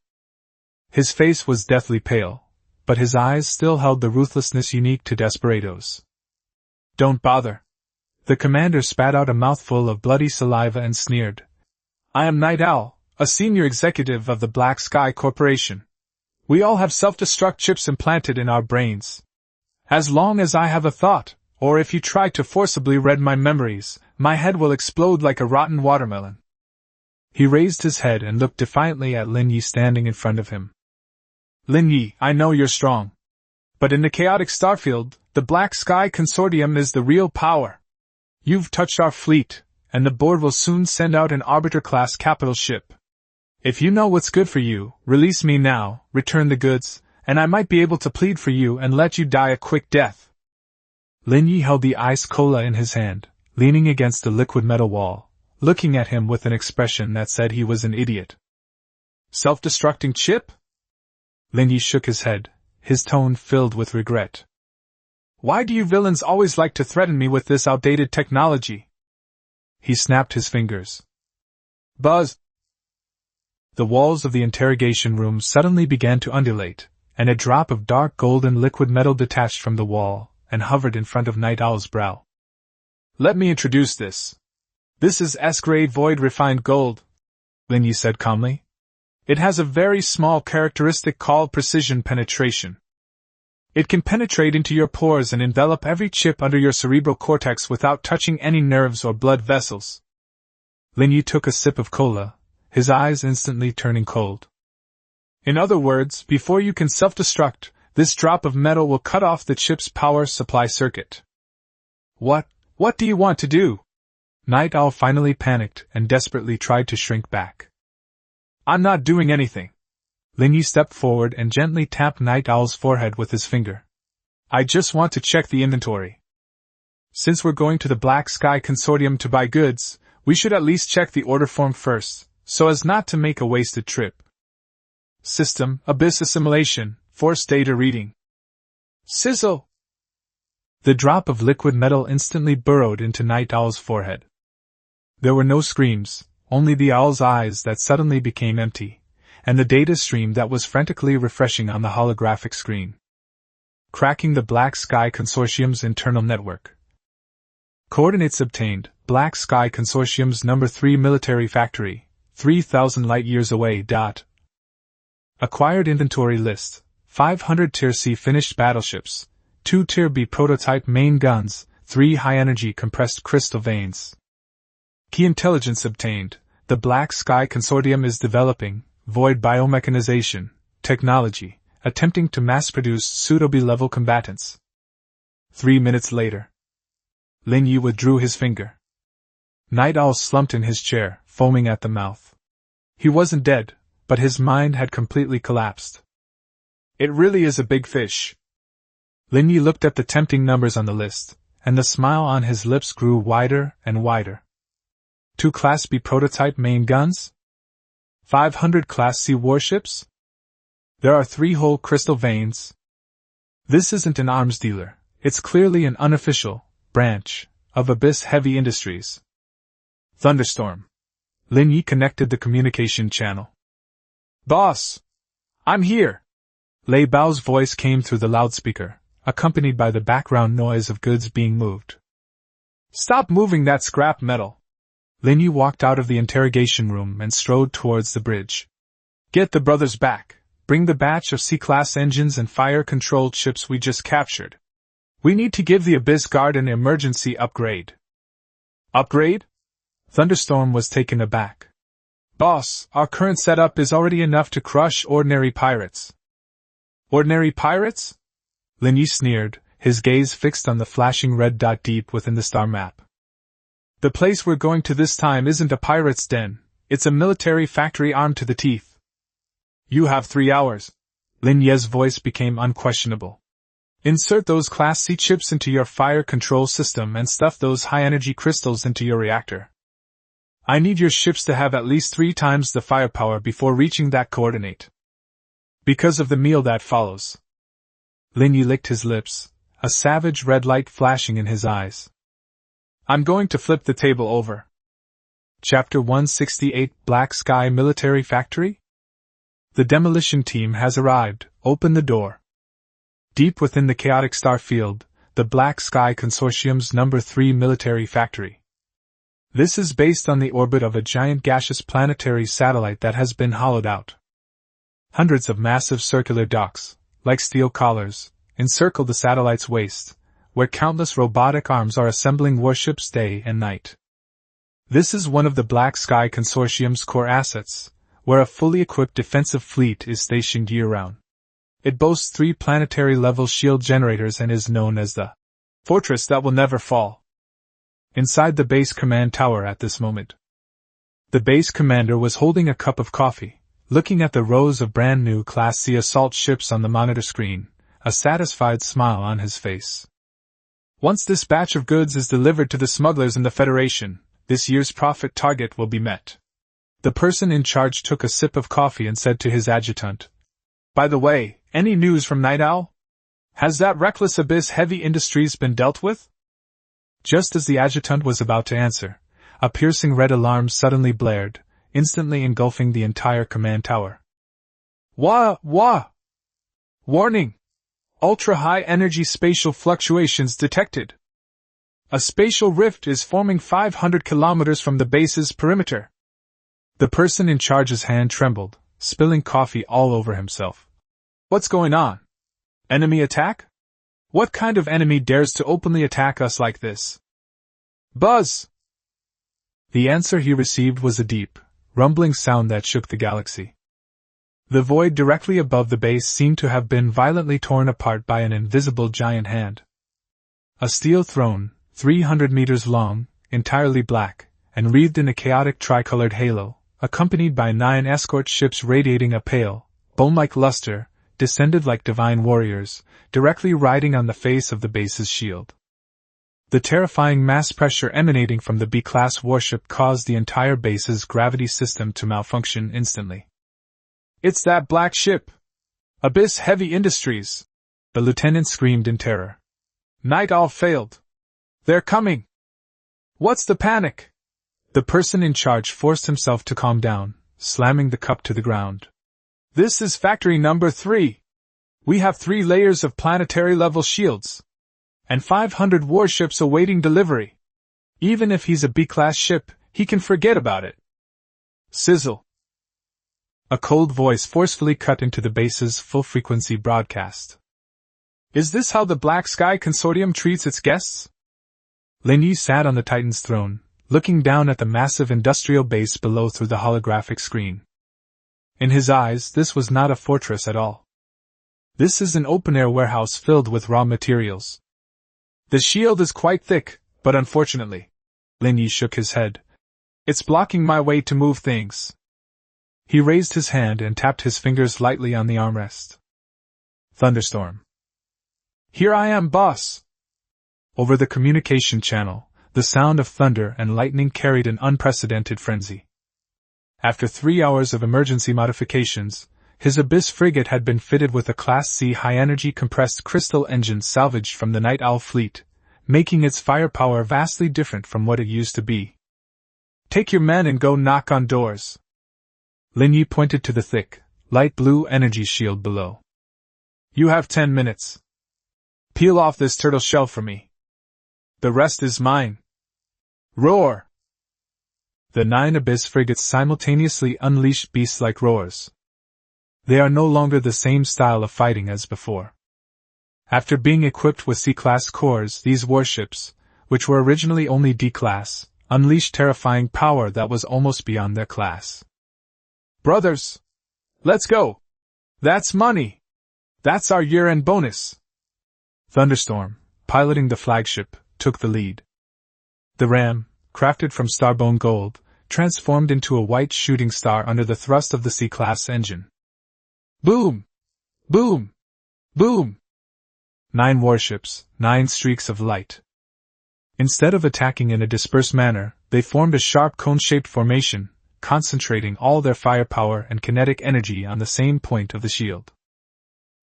Speaker 1: His face was deathly pale, but his eyes still held the ruthlessness unique to desperados. Don't bother. The commander spat out a mouthful of bloody saliva and sneered. I am Night Owl, a senior executive of the Black Sky Corporation. We all have self-destruct chips implanted in our brains. As long as I have a thought, or if you try to forcibly read my memories, my head will explode like a rotten watermelon. He raised his head and looked defiantly at Lin Ye standing in front of him. Lin Ye, I know you're strong. But in the chaotic starfield, the Black Sky Consortium is the real power. You've touched our fleet, and the board will soon send out an Arbiter-class capital ship. If you know what's good for you, release me now, return the goods, and I might be able to plead for you and let you die a quick death. Lin Ye held the ice cola in his hand, leaning against the liquid metal wall, looking at him with an expression that said he was an idiot. Self-destructing chip? Lin Ye shook his head, his tone filled with regret. Why do you villains always like to threaten me with this outdated technology? He snapped his fingers. Buzz! The walls of the interrogation room suddenly began to undulate, and a drop of dark golden liquid metal detached from the wall and hovered in front of Night Owl's brow. "Let me introduce this. This is S-grade void refined gold," Lin Ye said calmly. "It has a very small characteristic called precision penetration. It can penetrate into your pores and envelop every chip under your cerebral cortex without touching any nerves or blood vessels." Lin Ye took a sip of cola, his eyes instantly turning cold. "In other words, before you can self-destruct, this drop of metal will cut off the chip's power supply circuit." What do you want to do?" Night Owl finally panicked and desperately tried to shrink back. "I'm not doing anything." Lin Ye stepped forward and gently tapped Night Owl's forehead with his finger. "I just want to check the inventory. Since we're going to the Black Sky Consortium to buy goods, we should at least check the order form first, so as not to make a wasted trip. System, Abyss Assimilation, Force Data Reading." Sizzle! The drop of liquid metal instantly burrowed into Night Owl's forehead. There were no screams, only the owl's eyes that suddenly became empty, and the data stream that was frantically refreshing on the holographic screen. Cracking the Black Sky Consortium's internal network. Coordinates obtained: Black Sky Consortium's number 3 military factory, 3,000 light-years away. Acquired inventory list: 500 Tier C finished battleships, 2 Tier B prototype main guns, 3 high-energy compressed crystal veins. Key intelligence obtained: the Black Sky Consortium is developing void biomechanization technology, attempting to mass-produce pseudo-B-level combatants. 3 minutes later. Lin Ye withdrew his finger. Night Owl slumped in his chair, foaming at the mouth. He wasn't dead, but his mind had completely collapsed. "It really is a big fish." Lin Ye looked at the tempting numbers on the list, and the smile on his lips grew wider and wider. 2 Class B prototype main guns? 500 Class C warships? There are 3 whole crystal veins. This isn't an arms dealer, it's clearly an unofficial branch of Abyss Heavy Industries. Thunderstorm. Lin Ye connected the communication channel. "Boss! I'm here!" Lei Bao's voice came through the loudspeaker, accompanied by the background noise of goods being moved. "Stop moving that scrap metal!" Lin Ye walked out of the interrogation room and strode towards the bridge. "Get the brothers back. Bring the batch of C-class engines and fire-controlled ships we just captured. We need to give the Abyss Guard an emergency upgrade." "Upgrade?" Thunderstorm was taken aback. "Boss, our current setup is already enough to crush ordinary pirates." "Ordinary pirates?" Lin Ye sneered, his gaze fixed on the flashing red dot deep within the star map. "The place we're going to this time isn't a pirate's den, it's a military factory armed to the teeth." "You have 3 hours." Lin Ye's voice became unquestionable. "Insert those Class C chips into your fire control system and stuff those high-energy crystals into your reactor. I need your ships to have at least 3 times the firepower before reaching that coordinate. Because of the meal that follows." Lin Ye licked his lips, a savage red light flashing in his eyes. "I'm going to flip the table over." Chapter 168 Black Sky Military Factory? The demolition team has arrived, open the door. Deep within the chaotic star field, the Black Sky Consortium's number 3 military factory. This is based on the orbit of a giant gaseous planetary satellite that has been hollowed out. Hundreds of massive circular docks, like steel collars, encircle the satellite's waist, where countless robotic arms are assembling warships day and night. This is one of the Black Sky Consortium's core assets, where a fully equipped defensive fleet is stationed year-round. It boasts 3 planetary-level shield generators and is known as the fortress that will never fall. Inside the base command tower at this moment, the base commander was holding a cup of coffee, looking at the rows of brand-new Class C assault ships on the monitor screen, a satisfied smile on his face. "Once this batch of goods is delivered to the smugglers in the Federation, this year's profit target will be met." The person in charge took a sip of coffee and said to his adjutant, "By the way, any news from Night Owl? Has that reckless Abyss Heavy Industries been dealt with?" Just as the adjutant was about to answer, a piercing red alarm suddenly blared, instantly engulfing the entire command tower. "Wah! Wah! Warning! Ultra-high energy spatial fluctuations detected. A spatial rift is forming 500 kilometers from the base's perimeter. The person in charge's hand trembled, spilling coffee all over himself. What's going on? Enemy attack? What kind of enemy dares to openly attack us like this? Buzz! The answer he received was a deep, rumbling sound that shook the galaxy. The void directly above the base seemed to have been violently torn apart by an invisible giant hand. A steel throne, 300 meters long, entirely black, and wreathed in a chaotic tricolored halo, accompanied by 9 escort ships radiating a pale, bone-like luster, descended like divine warriors, directly riding on the face of the base's shield. The terrifying mass pressure emanating from the B-class warship caused the entire base's gravity system to malfunction instantly. It's that black ship! Abyss Heavy Industries! The lieutenant screamed in terror. Night Owl failed! They're coming! What's the panic? The person in charge forced himself to calm down, slamming the cup to the ground. This is factory number 3. We have 3 layers of planetary-level shields. And 500 warships awaiting delivery. Even if he's a B-class ship, he can forget about it. Sizzle. A cold voice forcefully cut into the base's full-frequency broadcast. Is this how the Black Sky Consortium treats its guests? Lin Ye sat on the Titan's throne, looking down at the massive industrial base below through the holographic screen. In his eyes, this was not a fortress at all. This is an open-air warehouse filled with raw materials. The shield is quite thick, but unfortunately, Lin Ye shook his head, it's blocking my way to move things. He raised his hand and tapped his fingers lightly on the armrest. Thunderstorm. Here I am, boss! Over the communication channel, the sound of thunder and lightning carried an unprecedented frenzy. After 3 hours of emergency modifications, his Abyss frigate had been fitted with a Class C high-energy compressed crystal engine salvaged from the Night Owl fleet, making its firepower vastly different from what it used to be. Take your men and go knock on doors. Lin Ye pointed to the thick, light blue energy shield below. You have 10 minutes. Peel off this turtle shell for me. The rest is mine. Roar! The 9 Abyss frigates simultaneously unleashed beast-like roars. They are no longer the same style of fighting as before. After being equipped with C-class cores, these warships, which were originally only D-class, unleashed terrifying power that was almost beyond their class. Brothers! Let's go! That's money! That's our year-end bonus! Thunderstorm, piloting the flagship, took the lead. The ram, crafted from starbone gold, transformed into a white shooting star under the thrust of the C-class engine. Boom! Boom! Boom! 9 warships, 9 streaks of light. Instead of attacking in a dispersed manner, they formed a sharp cone-shaped formation, concentrating all their firepower and kinetic energy on the same point of the shield.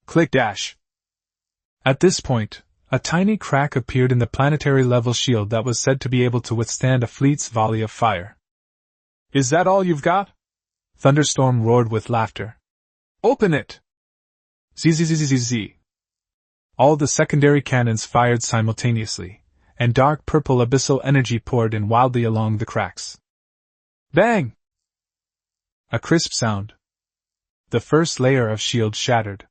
Speaker 1: Click dash! At this point, a tiny crack appeared in the planetary-level shield that was said to be able to withstand a fleet's volley of fire. Is that all you've got? Thunderstorm roared with laughter. Open it! Zzzzzzz. All the secondary cannons fired simultaneously, and dark purple abyssal energy poured in wildly along the cracks. Bang! A crisp sound. The first layer of shield shattered.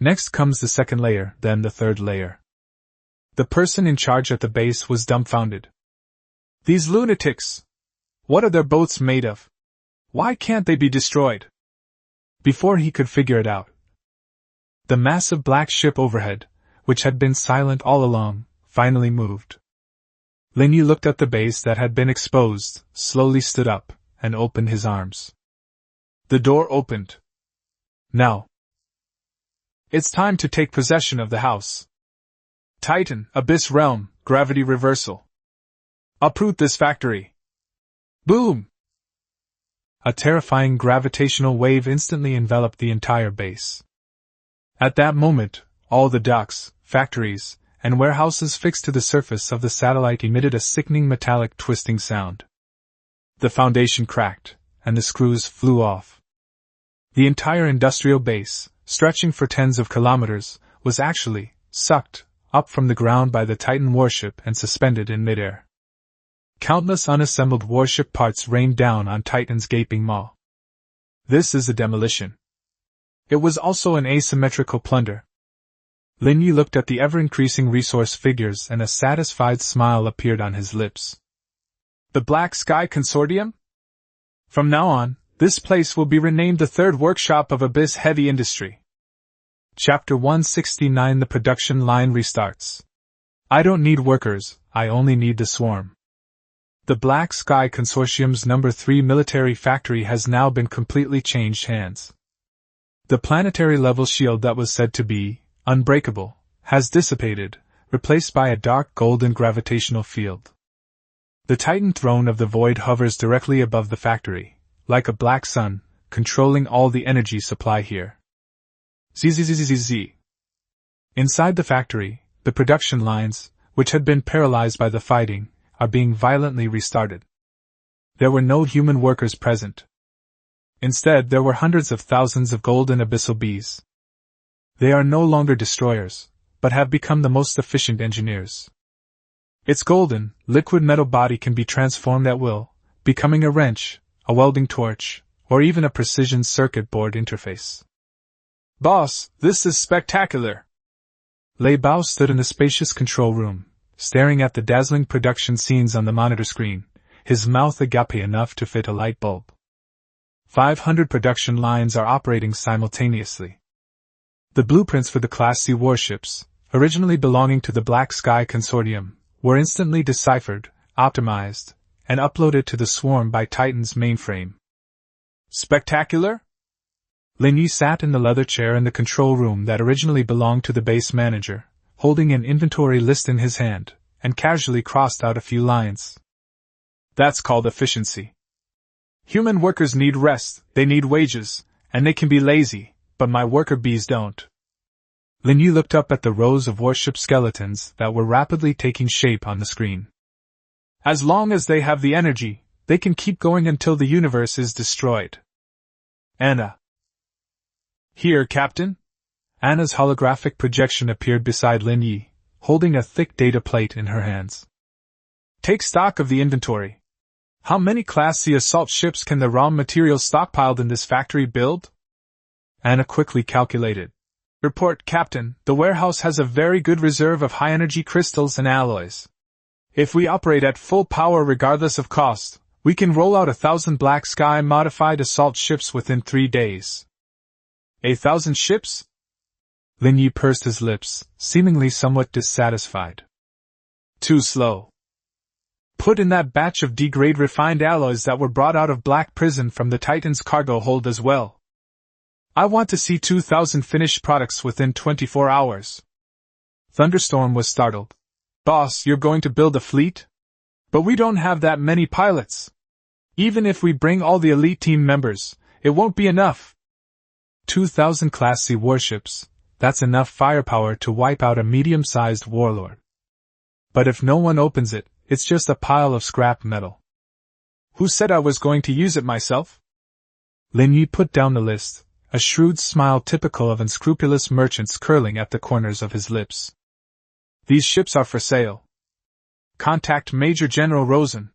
Speaker 1: Next comes the second layer, then the third layer. The person in charge at the base was dumbfounded. These lunatics! What are their boats made of? Why can't they be destroyed? Before he could figure it out, the massive black ship overhead, which had been silent all along, finally moved. Lin Ye looked at the base that had been exposed, slowly stood up, and opened his arms. The door opened. Now. It's time to take possession of the house. Titan, Abyss Realm, Gravity Reversal. Uproot this factory. Boom! A terrifying gravitational wave instantly enveloped the entire base. At that moment, all the docks, factories, and warehouses fixed to the surface of the satellite emitted a sickening metallic twisting sound. The foundation cracked, and the screws flew off. The entire industrial base, stretching for tens of kilometers, was actually sucked up from the ground by the Titan warship and suspended in midair. Countless unassembled warship parts rained down on Titan's gaping maw. This is a demolition. It was also an asymmetrical plunder. Lin Ye looked at the ever-increasing resource figures and a satisfied smile appeared on his lips. The Black Sky Consortium? From now on, this place will be renamed the Third Workshop of Abyss Heavy Industry. Chapter 169. The production line restarts. I don't need workers, I only need the swarm. The Black Sky Consortium's No. 3 military factory has now been completely changed hands. The planetary-level shield that was said to be unbreakable has dissipated, replaced by a dark golden gravitational field. The Titan throne of the void hovers directly above the factory, like a black sun, controlling all the energy supply here. Zzzzz. Inside the factory, the production lines, which had been paralyzed by the fighting, are being violently restarted. There were no human workers present. Instead, there were hundreds of thousands of golden abyssal bees. They are no longer destroyers, but have become the most efficient engineers. Its golden, liquid metal body can be transformed at will, becoming a wrench, a welding torch, or even a precision circuit board interface. Boss, this is spectacular! Lei Bao stood in the spacious control room, staring at the dazzling production scenes on the monitor screen, his mouth agape enough to fit a light bulb. 500 production lines are operating simultaneously. The blueprints for the Class C warships, originally belonging to the Black Sky Consortium, were instantly deciphered, optimized, and uploaded to the swarm by Titan's mainframe. Spectacular? Lin Ye sat in the leather chair in the control room that originally belonged to the base manager, holding an inventory list in his hand, and casually crossed out a few lines. That's called efficiency. Human workers need rest, they need wages, and they can be lazy, but my worker bees don't. Lin Ye looked up at the rows of warship skeletons that were rapidly taking shape on the screen. As long as they have the energy, they can keep going until the universe is destroyed. Anna. Here, Captain. Anna's holographic projection appeared beside Lin Ye, holding a thick data plate in her hands. Take stock of the inventory. How many Class C assault ships can the raw materials stockpiled in this factory build? Anna quickly calculated. Report, Captain, the warehouse has a very good reserve of high-energy crystals and alloys. If we operate at full power regardless of cost, we can roll out 1,000 Black Sky modified assault ships within 3 days. 1,000 ships? Lin Ye pursed his lips, seemingly somewhat dissatisfied. Too slow. Put in that batch of D-grade refined alloys that were brought out of Black Prison from the Titan's cargo hold as well. I want to see 2,000 finished products within 24 hours. Thunderstorm was startled. Boss, you're going to build a fleet? But we don't have that many pilots. Even if we bring all the elite team members, it won't be enough. 2,000 Class C warships, that's enough firepower to wipe out a medium-sized warlord. But if no one opens it, it's just a pile of scrap metal. Who said I was going to use it myself? Lin Ye put down the list, a shrewd smile typical of unscrupulous merchants curling at the corners of his lips. These ships are for sale. Contact Major General Rosen.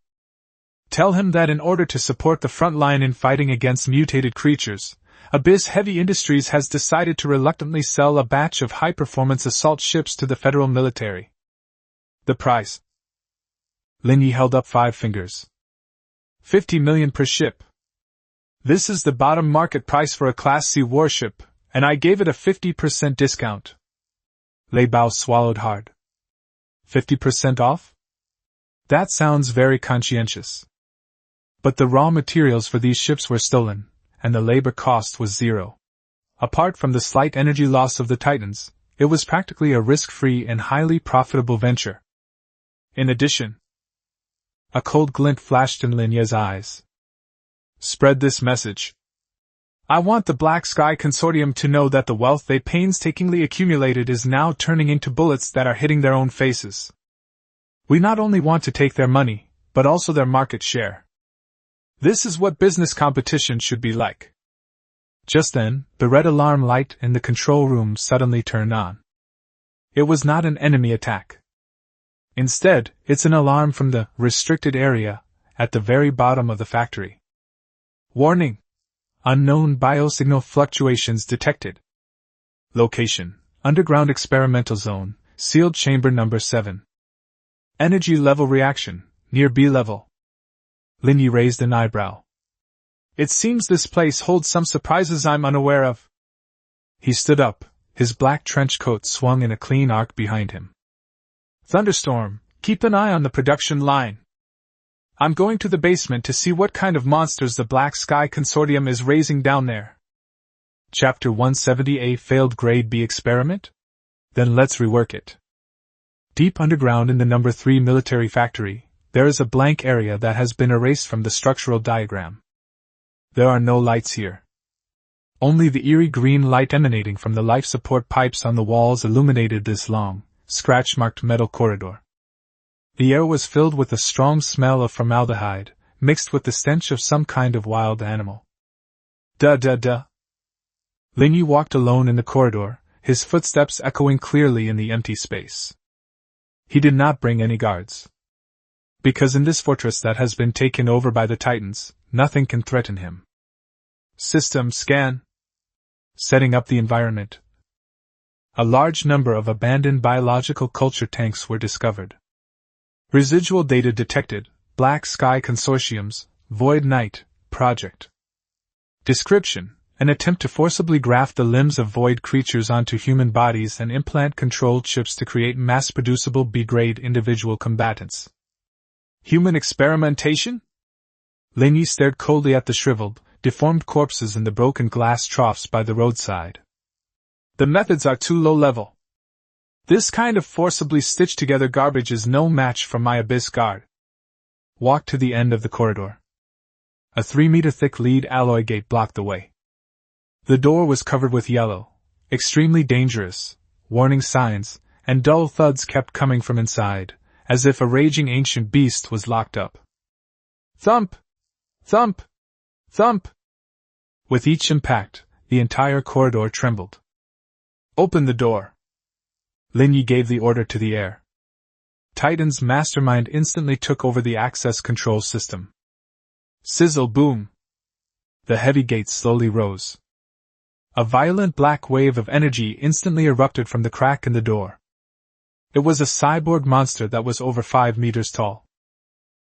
Speaker 1: Tell him that in order to support the front line in fighting against mutated creatures, Abyss Heavy Industries has decided to reluctantly sell a batch of high-performance assault ships to the federal military. The price. Lin Ye held up 5 fingers. 50 million per ship. This is the bottom market price for a Class C warship, and I gave it a 50% discount. Lei Bao swallowed hard. 50% off? That sounds very conscientious. But the raw materials for these ships were stolen, and the labor cost was 0. Apart from the slight energy loss of the Titans, it was practically a risk-free and highly profitable venture. In addition, a cold glint flashed in Lin Ye's eyes. Spread this message. I want the Black Sky Consortium to know that the wealth they painstakingly accumulated is now turning into bullets that are hitting their own faces. We not only want to take their money, but also their market share. This is what business competition should be like. Just then, the red alarm light in the control room suddenly turned on. It was not an enemy attack. Instead, it's an alarm from the restricted area at the very bottom of the factory. Warning! Unknown biosignal fluctuations detected. Location: Underground Experimental Zone, Sealed Chamber Number 7. Energy level reaction, near B level. Lin Ye raised an eyebrow. It seems this place holds some surprises I'm unaware of. He stood up, his black trench coat swung in a clean arc behind him. Thunderstorm, keep an eye on the production line. I'm going to the basement to see what kind of monsters the Black Sky Consortium is raising down there. Chapter 170A Failed Grade B Experiment? Then let's rework it. Deep underground in the number 3 military factory, there is a blank area that has been erased from the structural diagram. There are no lights here. Only the eerie green light emanating from the life support pipes on the walls illuminated this long, scratch-marked metal corridor. The air was filled with a strong smell of formaldehyde, mixed with the stench of some kind of wild animal. Duh. Lin Ye walked alone in the corridor, his footsteps echoing clearly in the empty space. He did not bring any guards. Because in this fortress that has been taken over by the Titans, nothing can threaten him. System scan. Setting up the environment. A large number of abandoned biological culture tanks were discovered. Residual data detected, Black Sky Consortium's Void Night Project. Description: an attempt to forcibly graft the limbs of void creatures onto human bodies and implant controlled chips to create mass-producible B-grade individual combatants. Human experimentation? Lin Ye stared coldly at the shriveled, deformed corpses in the broken glass troughs by the roadside. The methods are too low-level. This kind of forcibly stitched-together garbage is no match for my Abyss Guard. Walk to the end of the corridor. A 3-meter-thick lead alloy gate blocked the way. The door was covered with yellow, extremely dangerous, warning signs, and dull thuds kept coming from inside, as if a raging ancient beast was locked up. Thump! Thump! Thump! With each impact, the entire corridor trembled. Open the door! Lin Ye gave the order to the air. Titan's mastermind instantly took over the access control system. Sizzle boom! The heavy gates slowly rose. A violent black wave of energy instantly erupted from the crack in the door. It was a cyborg monster that was over 5 meters tall.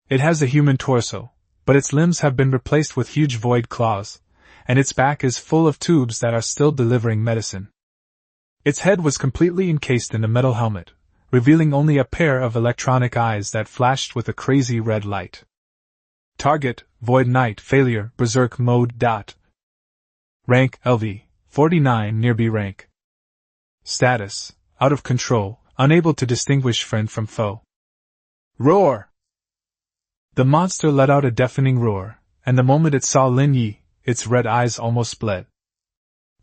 Speaker 1: It has a human torso, but its limbs have been replaced with huge void claws, and its back is full of tubes that are still delivering medicine. Its head was completely encased in a metal helmet, revealing only a pair of electronic eyes that flashed with a crazy red light. Target: Void Knight Failure Berserk Mode. Rank: LV 49 near B rank. Status: Out of control, unable to distinguish friend from foe. Roar! The monster let out a deafening roar, and the moment it saw Lin Ye, its red eyes almost bled.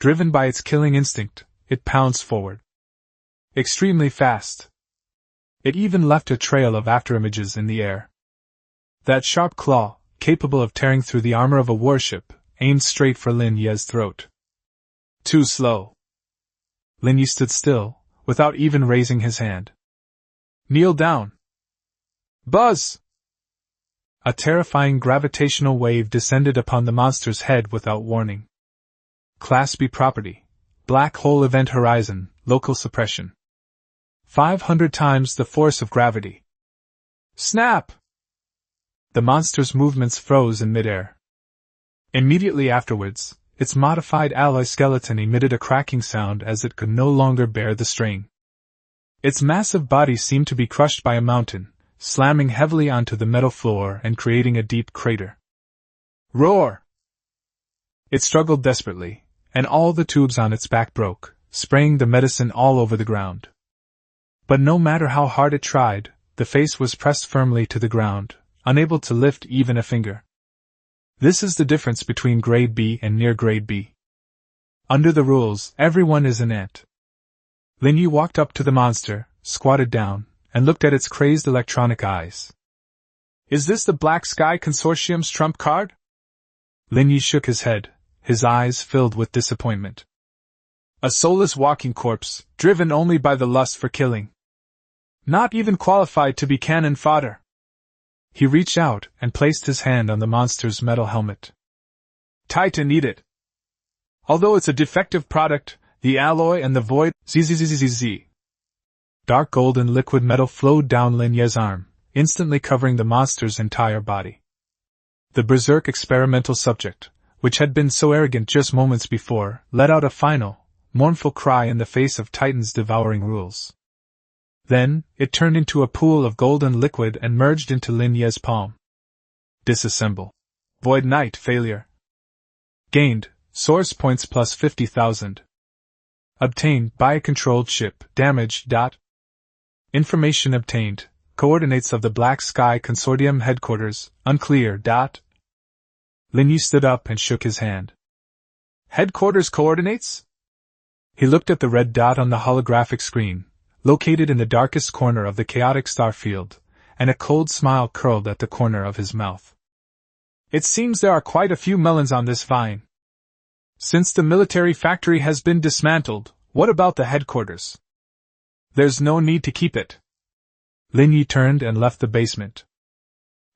Speaker 1: Driven by its killing instinct, it pounced forward. Extremely fast. It even left a trail of afterimages in the air. That sharp claw, capable of tearing through the armor of a warship, aimed straight for Lin Ye's throat. Too slow. Lin Ye stood still, without even raising his hand. Kneel down. Buzz! A terrifying gravitational wave descended upon the monster's head without warning. Class B property. Black hole event horizon, local suppression. 500 times the force of gravity. Snap! The monster's movements froze in midair. Immediately afterwards, its modified alloy skeleton emitted a cracking sound as it could no longer bear the strain. Its massive body seemed to be crushed by a mountain, slamming heavily onto the metal floor and creating a deep crater. Roar! It struggled desperately, and all the tubes on its back broke, spraying the medicine all over the ground. But no matter how hard it tried, the face was pressed firmly to the ground, unable to lift even a finger. This is the difference between grade B and near grade B. Under the rules, everyone is an ant. Lin Ye walked up to the monster, squatted down, and looked at its crazed electronic eyes. Is this the Black Sky Consortium's trump card? Lin Ye shook his head, his eyes filled with disappointment. A soulless walking corpse, driven only by the lust for killing. Not even qualified to be cannon fodder. He reached out and placed his hand on the monster's metal helmet. Titan, eat it. Although it's a defective product, the alloy and the void, zzzzz. Dark golden liquid metal flowed down Lin Ye's arm, instantly covering the monster's entire body. The berserk experimental subject, which had been so arrogant just moments before, let out a final, mournful cry in the face of Titan's devouring rules. Then, it turned into a pool of golden liquid and merged into Lin Ye's palm. Disassemble. Void Knight failure. Gained, source points plus 50,000. Obtained by a controlled ship, damage. Information obtained, coordinates of the Black Sky Consortium headquarters, unclear. Lin Ye stood up and shook his hand. Headquarters coordinates? He looked at the red dot on the holographic screen, located in the darkest corner of the chaotic star field, and a cold smile curled at the corner of his mouth. It seems there are quite a few melons on this vine. Since the military factory has been dismantled, what about the headquarters? There's no need to keep it. Lin Ye turned and left the basement.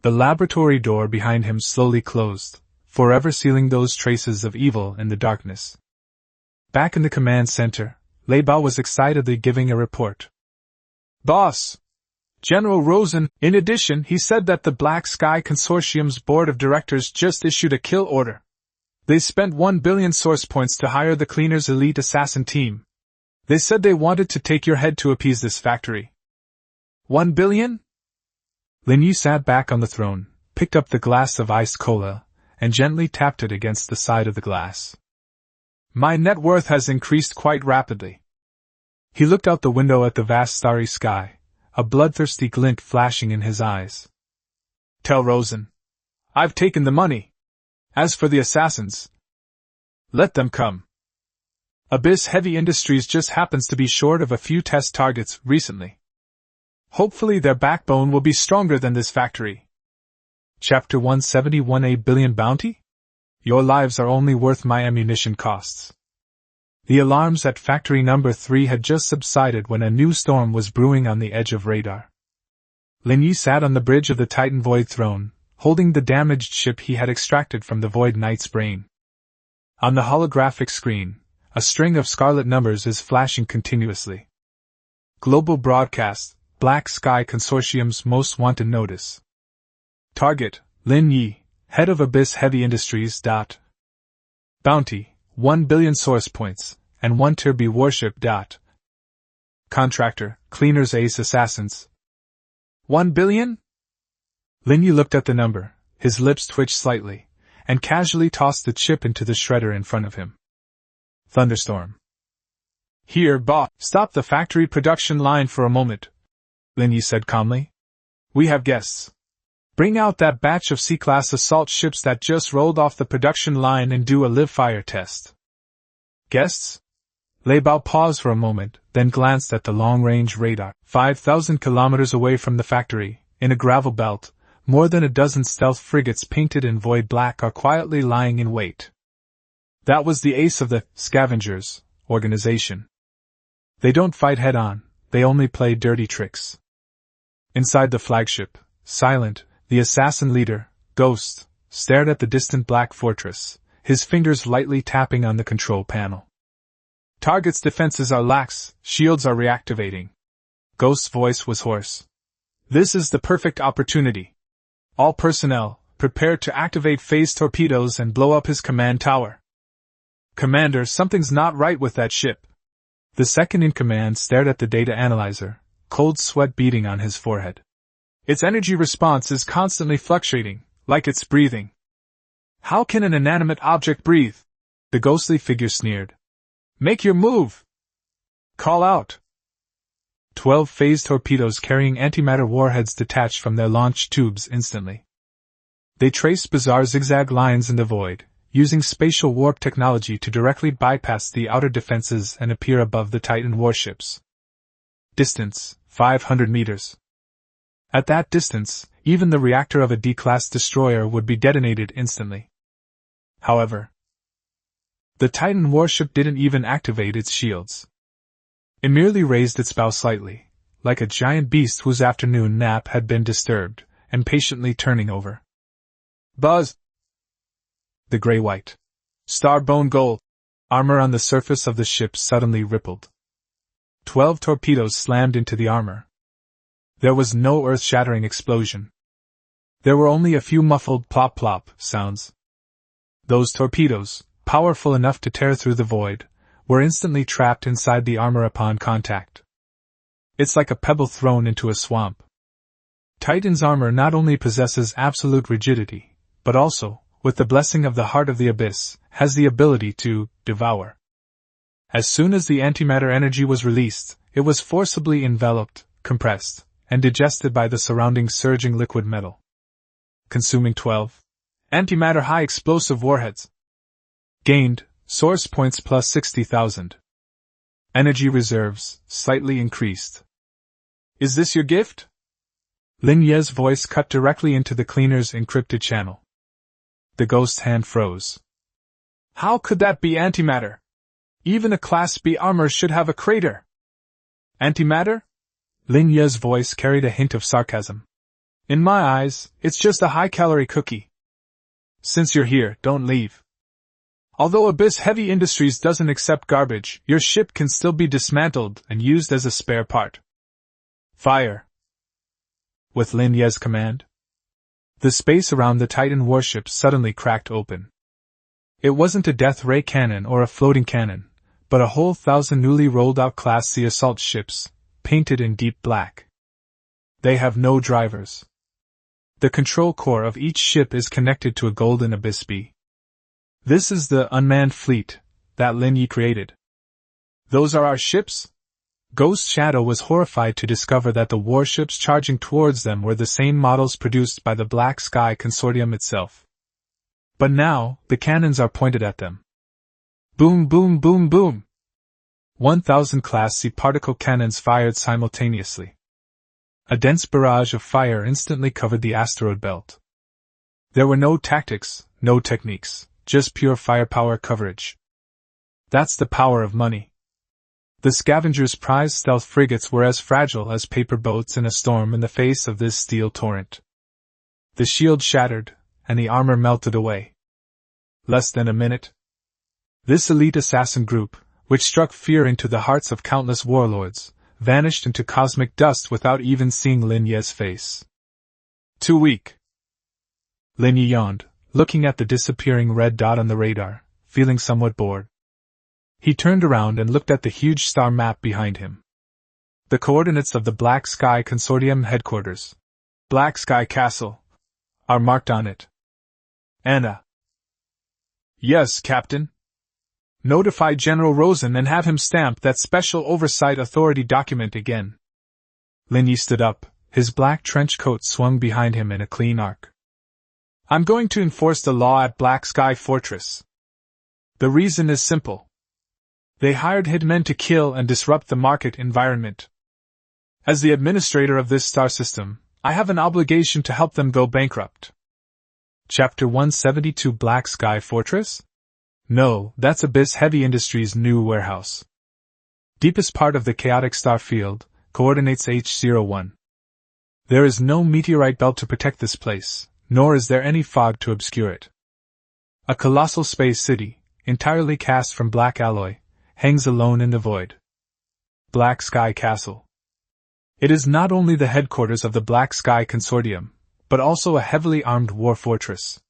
Speaker 1: The laboratory door behind him slowly closed, forever sealing those traces of evil in the darkness. Back in the command center, Lei Bao was excitedly giving a report. Boss! General Rosen, in addition, he said that the Black Sky Consortium's board of directors just issued a kill order. They spent 1 billion source points to hire the Cleaner's elite assassin team. They said they wanted to take your head to appease this factory. 1 billion? Lin Ye sat back on the throne, picked up the glass of iced cola, and gently tapped it against the side of the glass. My net worth has increased quite rapidly. He looked out the window at the vast starry sky, a bloodthirsty glint flashing in his eyes. Tell Rosen. I've taken the money. As for the assassins, let them come. Abyss Heavy Industries just happens to be short of a few test targets recently. Hopefully their backbone will be stronger than this factory. Chapter 171. A billion bounty? Your lives are only worth my ammunition costs. The alarms at factory number 3 had just subsided when a new storm was brewing on the edge of radar. Lin Ye sat on the bridge of the Titan Void throne, holding the damaged ship he had extracted from the Void Knight's brain. On the holographic screen, a string of scarlet numbers is flashing continuously. Global broadcast, Black Sky Consortium's most wanted notice. Target, Lin Ye, head of Abyss Heavy Industries. Bounty, 1 billion source points, and 1 Turby Warship. Contractor, Cleaner's Ace Assassins. 1 billion? Lin Ye looked at the number, his lips twitched slightly, and casually tossed the chip into the shredder in front of him. Thunderstorm. Here, boss, stop the factory production line for a moment, Lin Ye said calmly. We have guests. Bring out that batch of C-class assault ships that just rolled off the production line and do a live fire test. Guests? Lei Bao paused for a moment, then glanced at the long-range radar. 5,000 kilometers away from the factory, in a gravel belt, more than a dozen stealth frigates painted in void black are quietly lying in wait. That was the ace of the Scavengers organization. They don't fight head-on, they only play dirty tricks. Inside the flagship, silent, the assassin leader, Ghost, stared at the distant black fortress, his fingers lightly tapping on the control panel. Target's defenses are lax, shields are reactivating. Ghost's voice was hoarse. This is the perfect opportunity. All personnel, prepare to activate phase torpedoes and blow up his command tower. Commander, something's not right with that ship. The second-in-command stared at the data analyzer, cold sweat beading on his forehead. Its energy response is constantly fluctuating, like it's breathing. How can an inanimate object breathe? The ghostly figure sneered. Make your move! Call out! 12 phase torpedoes carrying antimatter warheads detached from their launch tubes instantly. They traced bizarre zigzag lines in the void, using spatial warp technology to directly bypass the outer defenses and appear above the Titan warships. Distance, 500 meters. At that distance, even the reactor of a D-class destroyer would be detonated instantly. However, The Titan warship didn't even activate its shields. It merely raised its bow slightly, like a giant beast whose afternoon nap had been disturbed, and patiently turning over. Buzz! The gray-white, star-bone gold armor on the surface of the ship suddenly rippled. 12 torpedoes slammed into the armor. There was no earth-shattering explosion. There were only a few muffled plop-plop sounds. Those torpedoes, powerful enough to tear through the void, were instantly trapped inside the armor upon contact. It's like a pebble thrown into a swamp. Titan's armor not only possesses absolute rigidity, but also, with the blessing of the heart of the abyss, has the ability to devour. As soon as the antimatter energy was released, it was forcibly enveloped, compressed, and digested by the surrounding surging liquid metal. Consuming 12 antimatter high explosive warheads. Gained, source points plus 60,000. Energy reserves, slightly increased. Is this your gift? Lin Ye's voice cut directly into the cleaner's encrypted channel. The ghost's hand froze. How could that be antimatter? Even a Class B armor should have a crater. Antimatter? Lin Ye's voice carried a hint of sarcasm. In my eyes, it's just a high-calorie cookie. Since you're here, don't leave. Although Abyss Heavy Industries doesn't accept garbage, your ship can still be dismantled and used as a spare part. Fire! With Lin Ye's command, the space around the Titan warship suddenly cracked open. It wasn't a death ray cannon or a floating cannon, but a whole 1,000 newly rolled-out Class C assault ships, painted in deep black. They have no drivers. The control core of each ship is connected to a golden Abyss B. This is the unmanned fleet that Lin Ye created. Those are our ships? Ghost Shadow was horrified to discover that the warships charging towards them were the same models produced by the Black Sky Consortium itself. But now, the cannons are pointed at them. Boom, boom, boom, boom! 1,000 Class C particle cannons fired simultaneously. A dense barrage of fire instantly covered the asteroid belt. There were no tactics, no techniques, just pure firepower coverage. That's the power of money. The Scavenger's prize stealth frigates were as fragile as paper boats in a storm in the face of this steel torrent. The shield shattered, and the armor melted away. Less than a minute. This elite assassin group, which struck fear into the hearts of countless warlords, vanished into cosmic dust without even seeing Lin Ye's face. Too weak. Lin Ye yawned, looking at the disappearing red dot on the radar, feeling somewhat bored. He turned around and looked at the huge star map behind him. The coordinates of the Black Sky Consortium headquarters, Black Sky Castle, are marked on it. Anna. Yes, Captain. Notify General Rosen and have him stamp that Special Oversight Authority document again. Lin Ye stood up, his black trench coat swung behind him in a clean arc. I'm going to enforce the law at Black Sky Fortress. The reason is simple. They hired hitmen to kill and disrupt the market environment. As the administrator of this star system, I have an obligation to help them go bankrupt. Chapter 172 Black Sky Fortress? No, that's Abyss Heavy Industries' new warehouse. Deepest part of the chaotic star field, coordinates H01. There is no meteorite belt to protect this place, nor is there any fog to obscure it. A colossal space city, entirely cast from black alloy, hangs alone in the void. Black Sky Castle. It is not only the headquarters of the Black Sky Consortium, but also a heavily armed war fortress.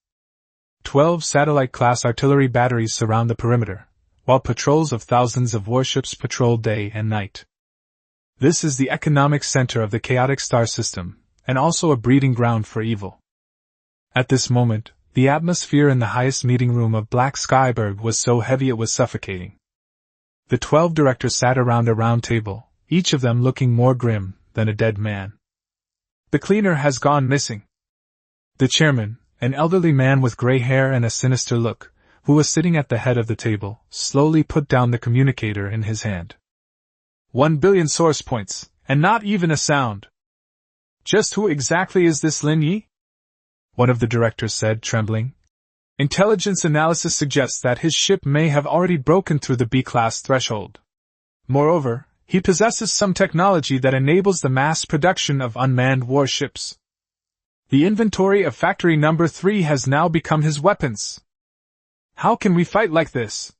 Speaker 1: 12 satellite-class artillery batteries surround the perimeter, while patrols of thousands of warships patrol day and night. This is the economic center of the chaotic star system, and also a breeding ground for evil. At this moment, the atmosphere in the highest meeting room of Black Skyberg was so heavy it was suffocating. The 12 directors sat around a round table, each of them looking more grim than a dead man. The cleaner has gone missing. The chairman, an elderly man with gray hair and a sinister look, who was sitting at the head of the table, slowly put down the communicator in his hand. 1 billion source points, and not even a sound. Just who exactly is this Lin Ye? One of the directors said, trembling. Intelligence analysis suggests that his ship may have already broken through the B-class threshold. Moreover, he possesses some technology that enables the mass production of unmanned warships. The inventory of Factory Number 3 has now become his weapons. How can we fight like this?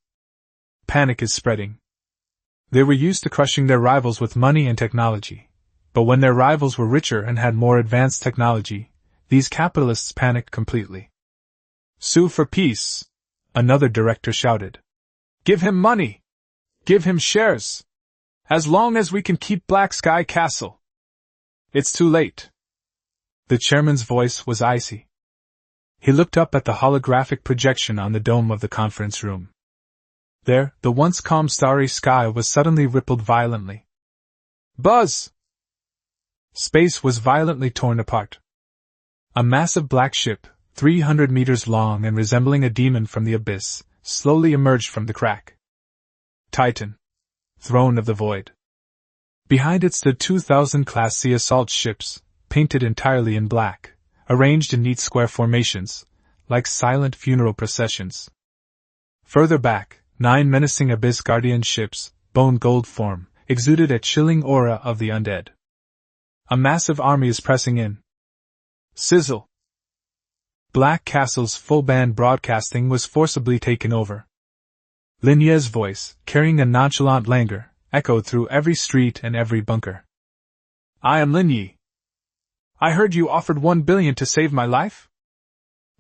Speaker 1: Panic is spreading. They were used to crushing their rivals with money and technology, but when their rivals were richer and had more advanced technology, these capitalists panicked completely. Sue for peace, another director shouted. Give him money! Give him shares! As long as we can keep Black Sky Castle. It's too late. The chairman's voice was icy. He looked up at the holographic projection on the dome of the conference room. There, the once calm starry sky was suddenly rippled violently. Buzz! Space was violently torn apart. A massive black ship, 300 meters long and resembling a demon from the abyss, slowly emerged from the crack. Titan. Throne of the Void. Behind it stood 2,000 Class C assault ships, painted entirely in black, arranged in neat square formations, like silent funeral processions. Further back, 9 menacing Abyss Guardian ships, bone gold form, exuded a chilling aura of the undead. A massive army is pressing in. Sizzle. Black Castle's full-band broadcasting was forcibly taken over. Lin Ye's voice, carrying a nonchalant languor, echoed through every street and every bunker. I am Lin Ye. I heard you offered 1 billion to save my life?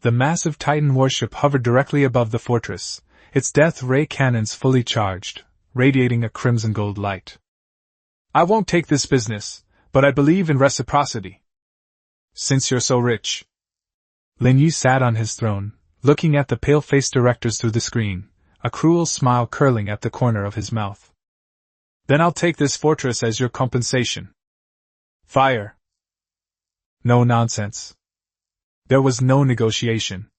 Speaker 1: The massive Titan warship hovered directly above the fortress, its death ray cannons fully charged, radiating a crimson gold light. I won't take this business, but I believe in reciprocity. Since you're so rich. Lin Ye sat on his throne, looking at the pale-faced directors through the screen, a cruel smile curling at the corner of his mouth. Then I'll take this fortress as your compensation. Fire. No nonsense. There was no negotiation.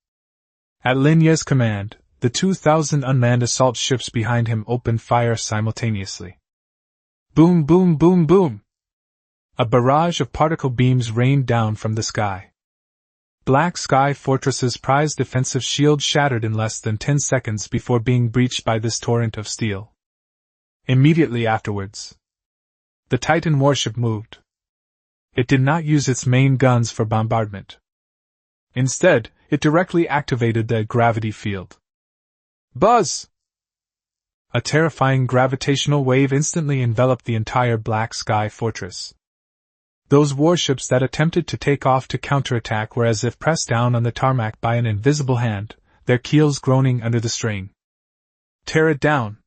Speaker 1: At Lin Ye's command, the 2,000 unmanned assault ships behind him opened fire simultaneously. Boom, boom, boom, boom! A barrage of particle beams rained down from the sky. Black Sky Fortress's prized defensive shield shattered in less than 10 seconds before being breached by this torrent of steel. Immediately afterwards, the Titan warship moved. It did not use its main guns for bombardment. Instead, it directly activated the gravity field. Buzz! A terrifying gravitational wave instantly enveloped the entire Black Sky Fortress. Those warships that attempted to take off to counterattack were as if pressed down on the tarmac by an invisible hand, their keels groaning under the strain. Tear it down.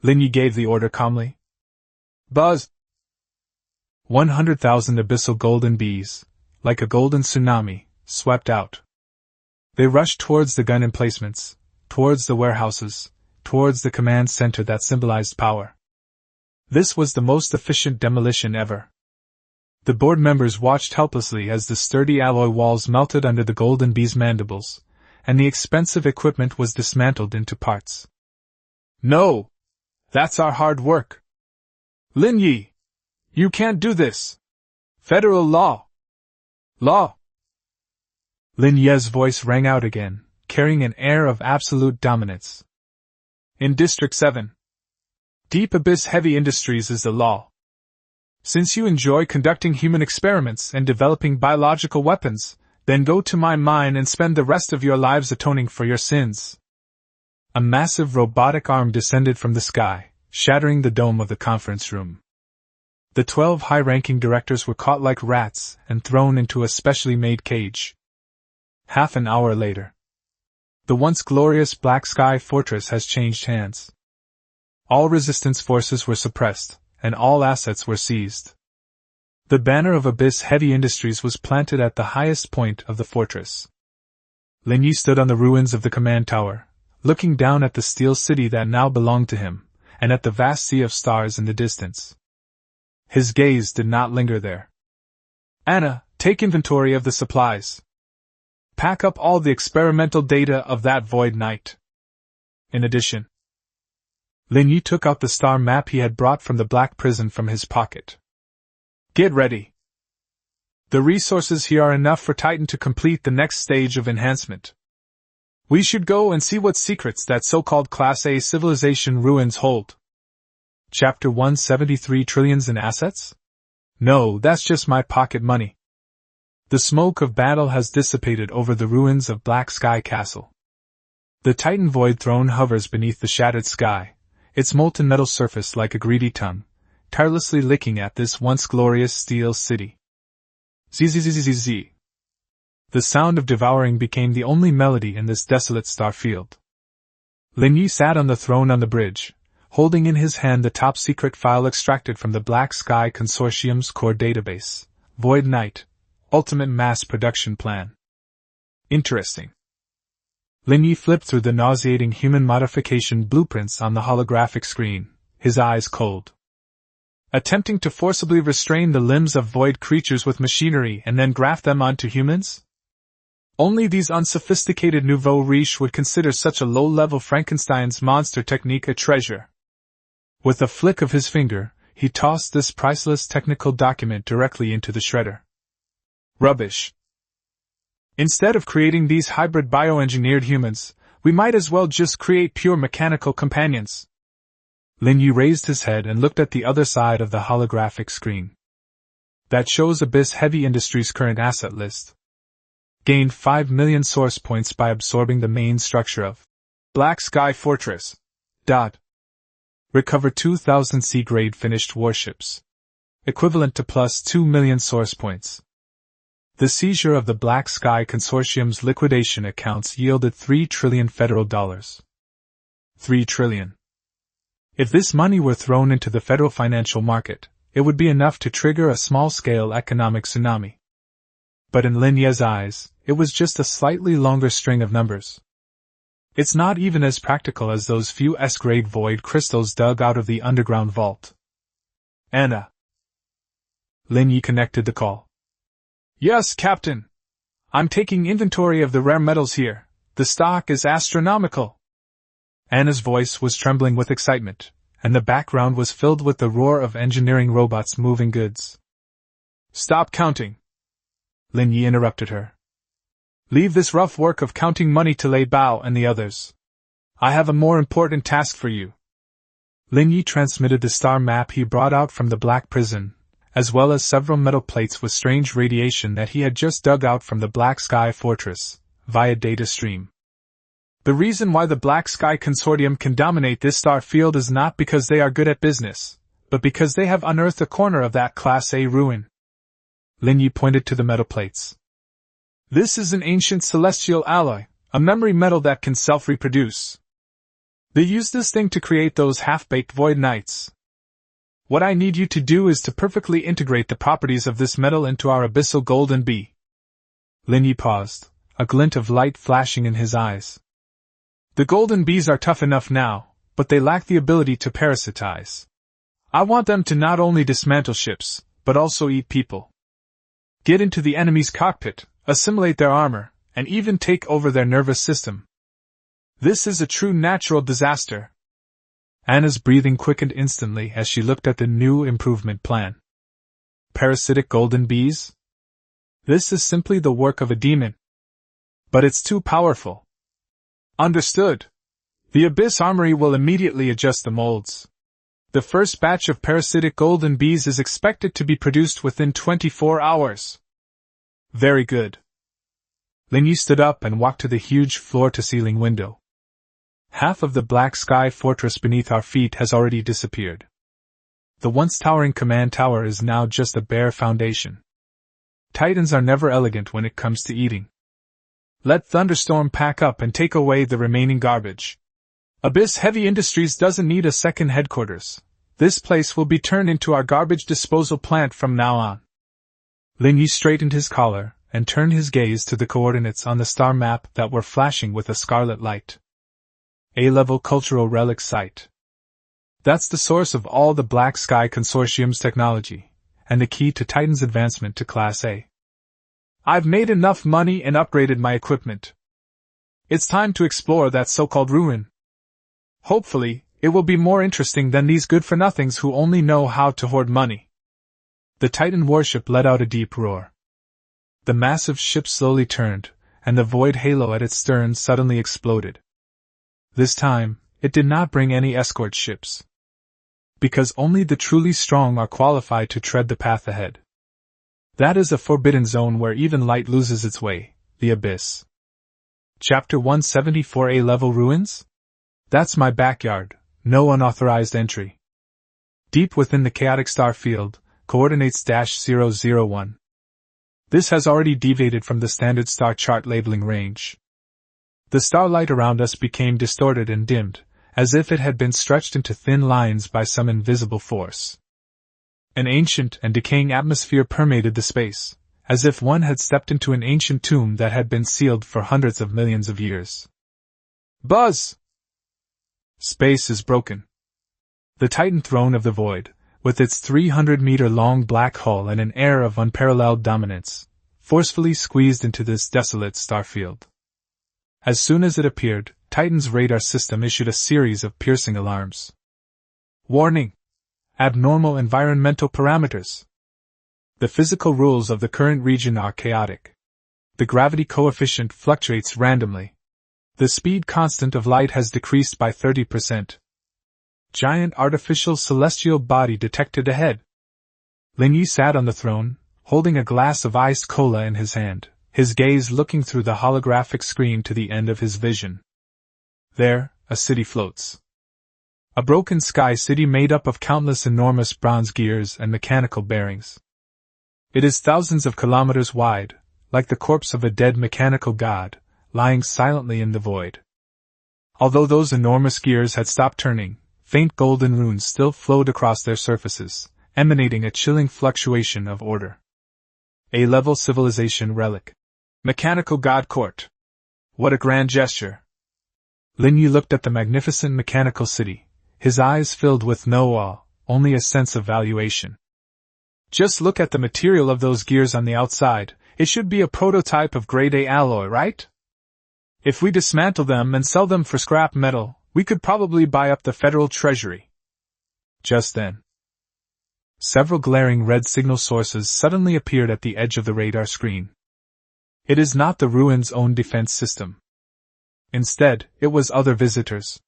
Speaker 1: Lin Ye gave the order calmly. Buzz! 100,000 abyssal golden bees, like a golden tsunami, swept out. They rushed towards the gun emplacements, towards the warehouses, towards the command center that symbolized power. This was the most efficient demolition ever. The board members watched helplessly as the sturdy alloy walls melted under the golden bees' mandibles, and the expensive equipment was dismantled into parts. No! That's our hard work. Lin Ye! You can't do this! Federal law! Law! Lin Ye's voice rang out again, carrying an air of absolute dominance. In District 7, Deep Abyss Heavy Industries is the law. Since you enjoy conducting human experiments and developing biological weapons, then go to my mine and spend the rest of your lives atoning for your sins. A massive robotic arm descended from the sky, shattering the dome of the conference room. The 12 high-ranking directors were caught like rats and thrown into a specially made cage. Half an hour later, the once glorious Black Sky Fortress has changed hands. All resistance forces were suppressed, and all assets were seized. The banner of Abyss Heavy Industries was planted at the highest point of the fortress. Lin Ye stood on the ruins of the command tower, looking down at the steel city that now belonged to him, and at the vast sea of stars in the distance. His gaze did not linger there. Anna, take inventory of the supplies. Pack up all the experimental data of that void night. In addition, Lin Ye took out the star map he had brought from the black prison from his pocket. Get ready. The resources here are enough for Titan to complete the next stage of enhancement. We should go and see what secrets that so-called Class A civilization ruins hold. Chapter 173 Trillions in Assets? No, that's just my pocket money. The smoke of battle has dissipated over the ruins of Black Sky Castle. The Titan Void Throne hovers beneath the shattered sky, its molten metal surface like a greedy tongue, tirelessly licking at this once glorious steel city. Zzzzzzz. The sound of devouring became the only melody in this desolate star field. Lin Ye sat on the throne on the bridge, holding in his hand the top-secret file extracted from the Black Sky Consortium's core database, Void Knight, Ultimate Mass Production Plan. Interesting. Lin Ye flipped through the nauseating human modification blueprints on the holographic screen, his eyes cold. Attempting to forcibly restrain the limbs of void creatures with machinery and then graft them onto humans? Only these unsophisticated nouveau riche would consider such a low-level Frankenstein's monster technique a treasure. With a flick of his finger, he tossed this priceless technical document directly into the shredder. Rubbish. Instead of creating these hybrid bioengineered humans, we might as well just create pure mechanical companions. Lin Ye raised his head and looked at the other side of the holographic screen. That shows Abyss Heavy Industries' current asset list. Gained 5 million source points by absorbing the main structure of Black Sky Fortress. Recover 2,000 C-grade finished warships. Equivalent to plus 2 million source points. The seizure of the Black Sky Consortium's liquidation accounts yielded $3 trillion federal dollars. 3 trillion. If this money were thrown into the federal financial market, it would be enough to trigger a small-scale economic tsunami. But in Lin Ye's eyes, it was just a slightly longer string of numbers. It's not even as practical as those few S-grade void crystals dug out of the underground vault. Anna. Lin Ye connected the call. Yes, Captain. I'm taking inventory of the rare metals here. The stock is astronomical. Anna's voice was trembling with excitement, and the background was filled with the roar of engineering robots moving goods. Stop counting. Lin Ye interrupted her. Leave this rough work of counting money to Lei Bao and the others. I have a more important task for you. Lin Ye transmitted the star map he brought out from the Black Prison, as well as several metal plates with strange radiation that he had just dug out from the Black Sky Fortress, via data stream. The reason why the Black Sky Consortium can dominate this star field is not because they are good at business, but because they have unearthed a corner of that Class A ruin. Lin Ye pointed to the metal plates. This is an ancient celestial alloy, a memory metal that can self-reproduce. They use this thing to create those half-baked void knights. What I need you to do is to perfectly integrate the properties of this metal into our abyssal golden bee. Lin Ye paused, a glint of light flashing in his eyes. The golden bees are tough enough now, but they lack the ability to parasitize. I want them to not only dismantle ships, but also eat people. Get into the enemy's cockpit, assimilate their armor, and even take over their nervous system. This is a true natural disaster. Anna's breathing quickened instantly as she looked at the new improvement plan. Parasitic golden bees? This is simply the work of a demon. But it's too powerful. Understood. The Abyss Armory will immediately adjust the molds. The first batch of parasitic golden bees is expected to be produced within 24 hours. Very good. Lin Ye stood up and walked to the huge floor-to-ceiling window. Half of the Black Sky Fortress beneath our feet has already disappeared. The once towering command tower is now just a bare foundation. Titans are never elegant when it comes to eating. Let Thunderstorm pack up and take away the remaining garbage. Abyss Heavy Industries doesn't need a second headquarters. This place will be turned into our garbage disposal plant from now on. Lin Ye straightened his collar and turned his gaze to the coordinates on the star map that were flashing with a scarlet light. A-level cultural relic site. That's the source of all the Black Sky Consortium's technology, and the key to Titan's advancement to Class A. I've made enough money and upgraded my equipment. It's time to explore that so-called ruin. Hopefully, it will be more interesting than these good-for-nothings who only know how to hoard money. The Titan warship let out a deep roar. The massive ship slowly turned, and the void halo at its stern suddenly exploded. This time, it did not bring any escort ships. Because only the truly strong are qualified to tread the path ahead. That is a forbidden zone where even light loses its way, the abyss. Chapter 174 A-level ruins? That's my backyard, no unauthorized entry. Deep within the chaotic star field, coordinates -001. This has already deviated from the standard star chart labeling range. The starlight around us became distorted and dimmed, as if it had been stretched into thin lines by some invisible force. An ancient and decaying atmosphere permeated the space, as if one had stepped into an ancient tomb that had been sealed for hundreds of millions of years. Buzz! Space is broken. The Titan throne of the void, with its 300-meter-long black hull and an air of unparalleled dominance, forcefully squeezed into this desolate starfield. As soon as it appeared, Titan's radar system issued a series of piercing alarms. Warning! Abnormal environmental parameters. The physical rules of the current region are chaotic. The gravity coefficient fluctuates randomly. The speed constant of light has decreased by 30%. Giant artificial celestial body detected ahead. Lin Ye sat on the throne, holding a glass of iced cola in his hand, his gaze looking through the holographic screen to the end of his vision. There, a city floats. A broken sky city made up of countless enormous bronze gears and mechanical bearings. It is thousands of kilometers wide, like the corpse of a dead mechanical god, lying silently in the void. Although those enormous gears had stopped turning, faint golden runes still flowed across their surfaces, emanating a chilling fluctuation of order. A-level civilization relic. Mechanical god court. What a grand gesture. Lin Ye looked at the magnificent mechanical city, his eyes filled with no awe, only a sense of valuation. Just look at the material of those gears on the outside, it should be a prototype of grade A alloy, right? If we dismantle them and sell them for scrap metal, we could probably buy up the federal treasury. Just then, several glaring red signal sources suddenly appeared at the edge of the radar screen. It is not the ruins' own defense system. Instead, it was other visitors.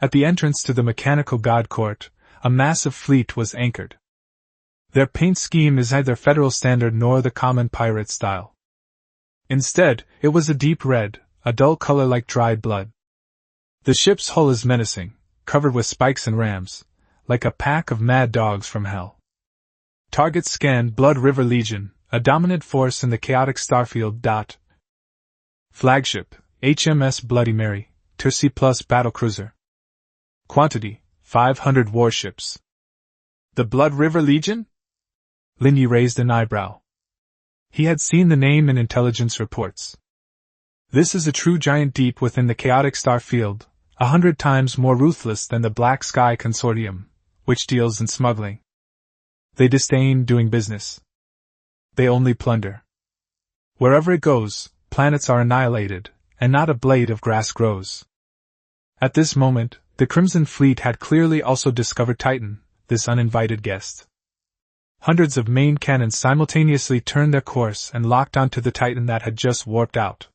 Speaker 1: At the entrance to the mechanical god court, a massive fleet was anchored. Their paint scheme is neither federal standard nor the common pirate style. Instead, it was a deep red, a dull color like dried blood. The ship's hull is menacing, covered with spikes and rams, like a pack of mad dogs from hell. Target scan Blood River Legion, a dominant force in the chaotic starfield. Flagship, HMS Bloody Mary, Tier C+ battlecruiser. Quantity, 500 warships. The Blood River Legion? Lin Ye raised an eyebrow. He had seen the name in intelligence reports. This is a true giant deep within the chaotic star field, 100 times more ruthless than the Black Sky Consortium, which deals in smuggling. They disdain doing business. They only plunder. Wherever it goes, planets are annihilated, and not a blade of grass grows. At this moment, the Crimson Fleet had clearly also discovered Titan, this uninvited guest. Hundreds of main cannons simultaneously turned their course and locked onto the Titan that had just warped out.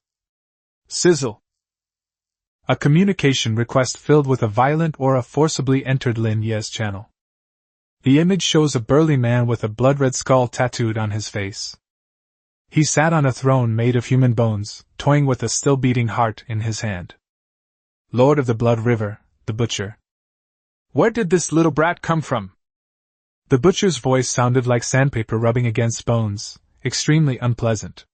Speaker 1: Sizzle! A communication request filled with a violent aura forcibly entered Lin Ye's channel. The image shows a burly man with a blood-red skull tattooed on his face. He sat on a throne made of human bones, toying with a still-beating heart in his hand. Lord of the Blood River, the Butcher. Where did this little brat come from? The butcher's voice sounded like sandpaper rubbing against bones, extremely unpleasant.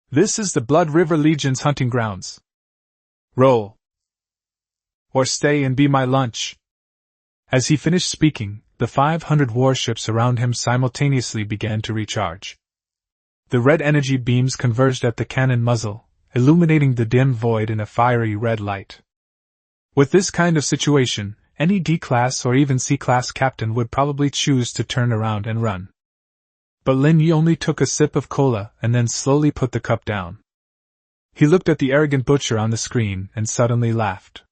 Speaker 1: This is the Blood River Legion's hunting grounds. Roll. Or stay and be my lunch. As he finished speaking, the 500 warships around him simultaneously began to recharge. The red energy beams converged at the cannon muzzle, illuminating the dim void in a fiery red light. With this kind of situation, any D-class or even C-class captain would probably choose to turn around and run. But Lin Ye only took a sip of cola and then slowly put the cup down. He looked at the arrogant butcher on the screen and suddenly laughed.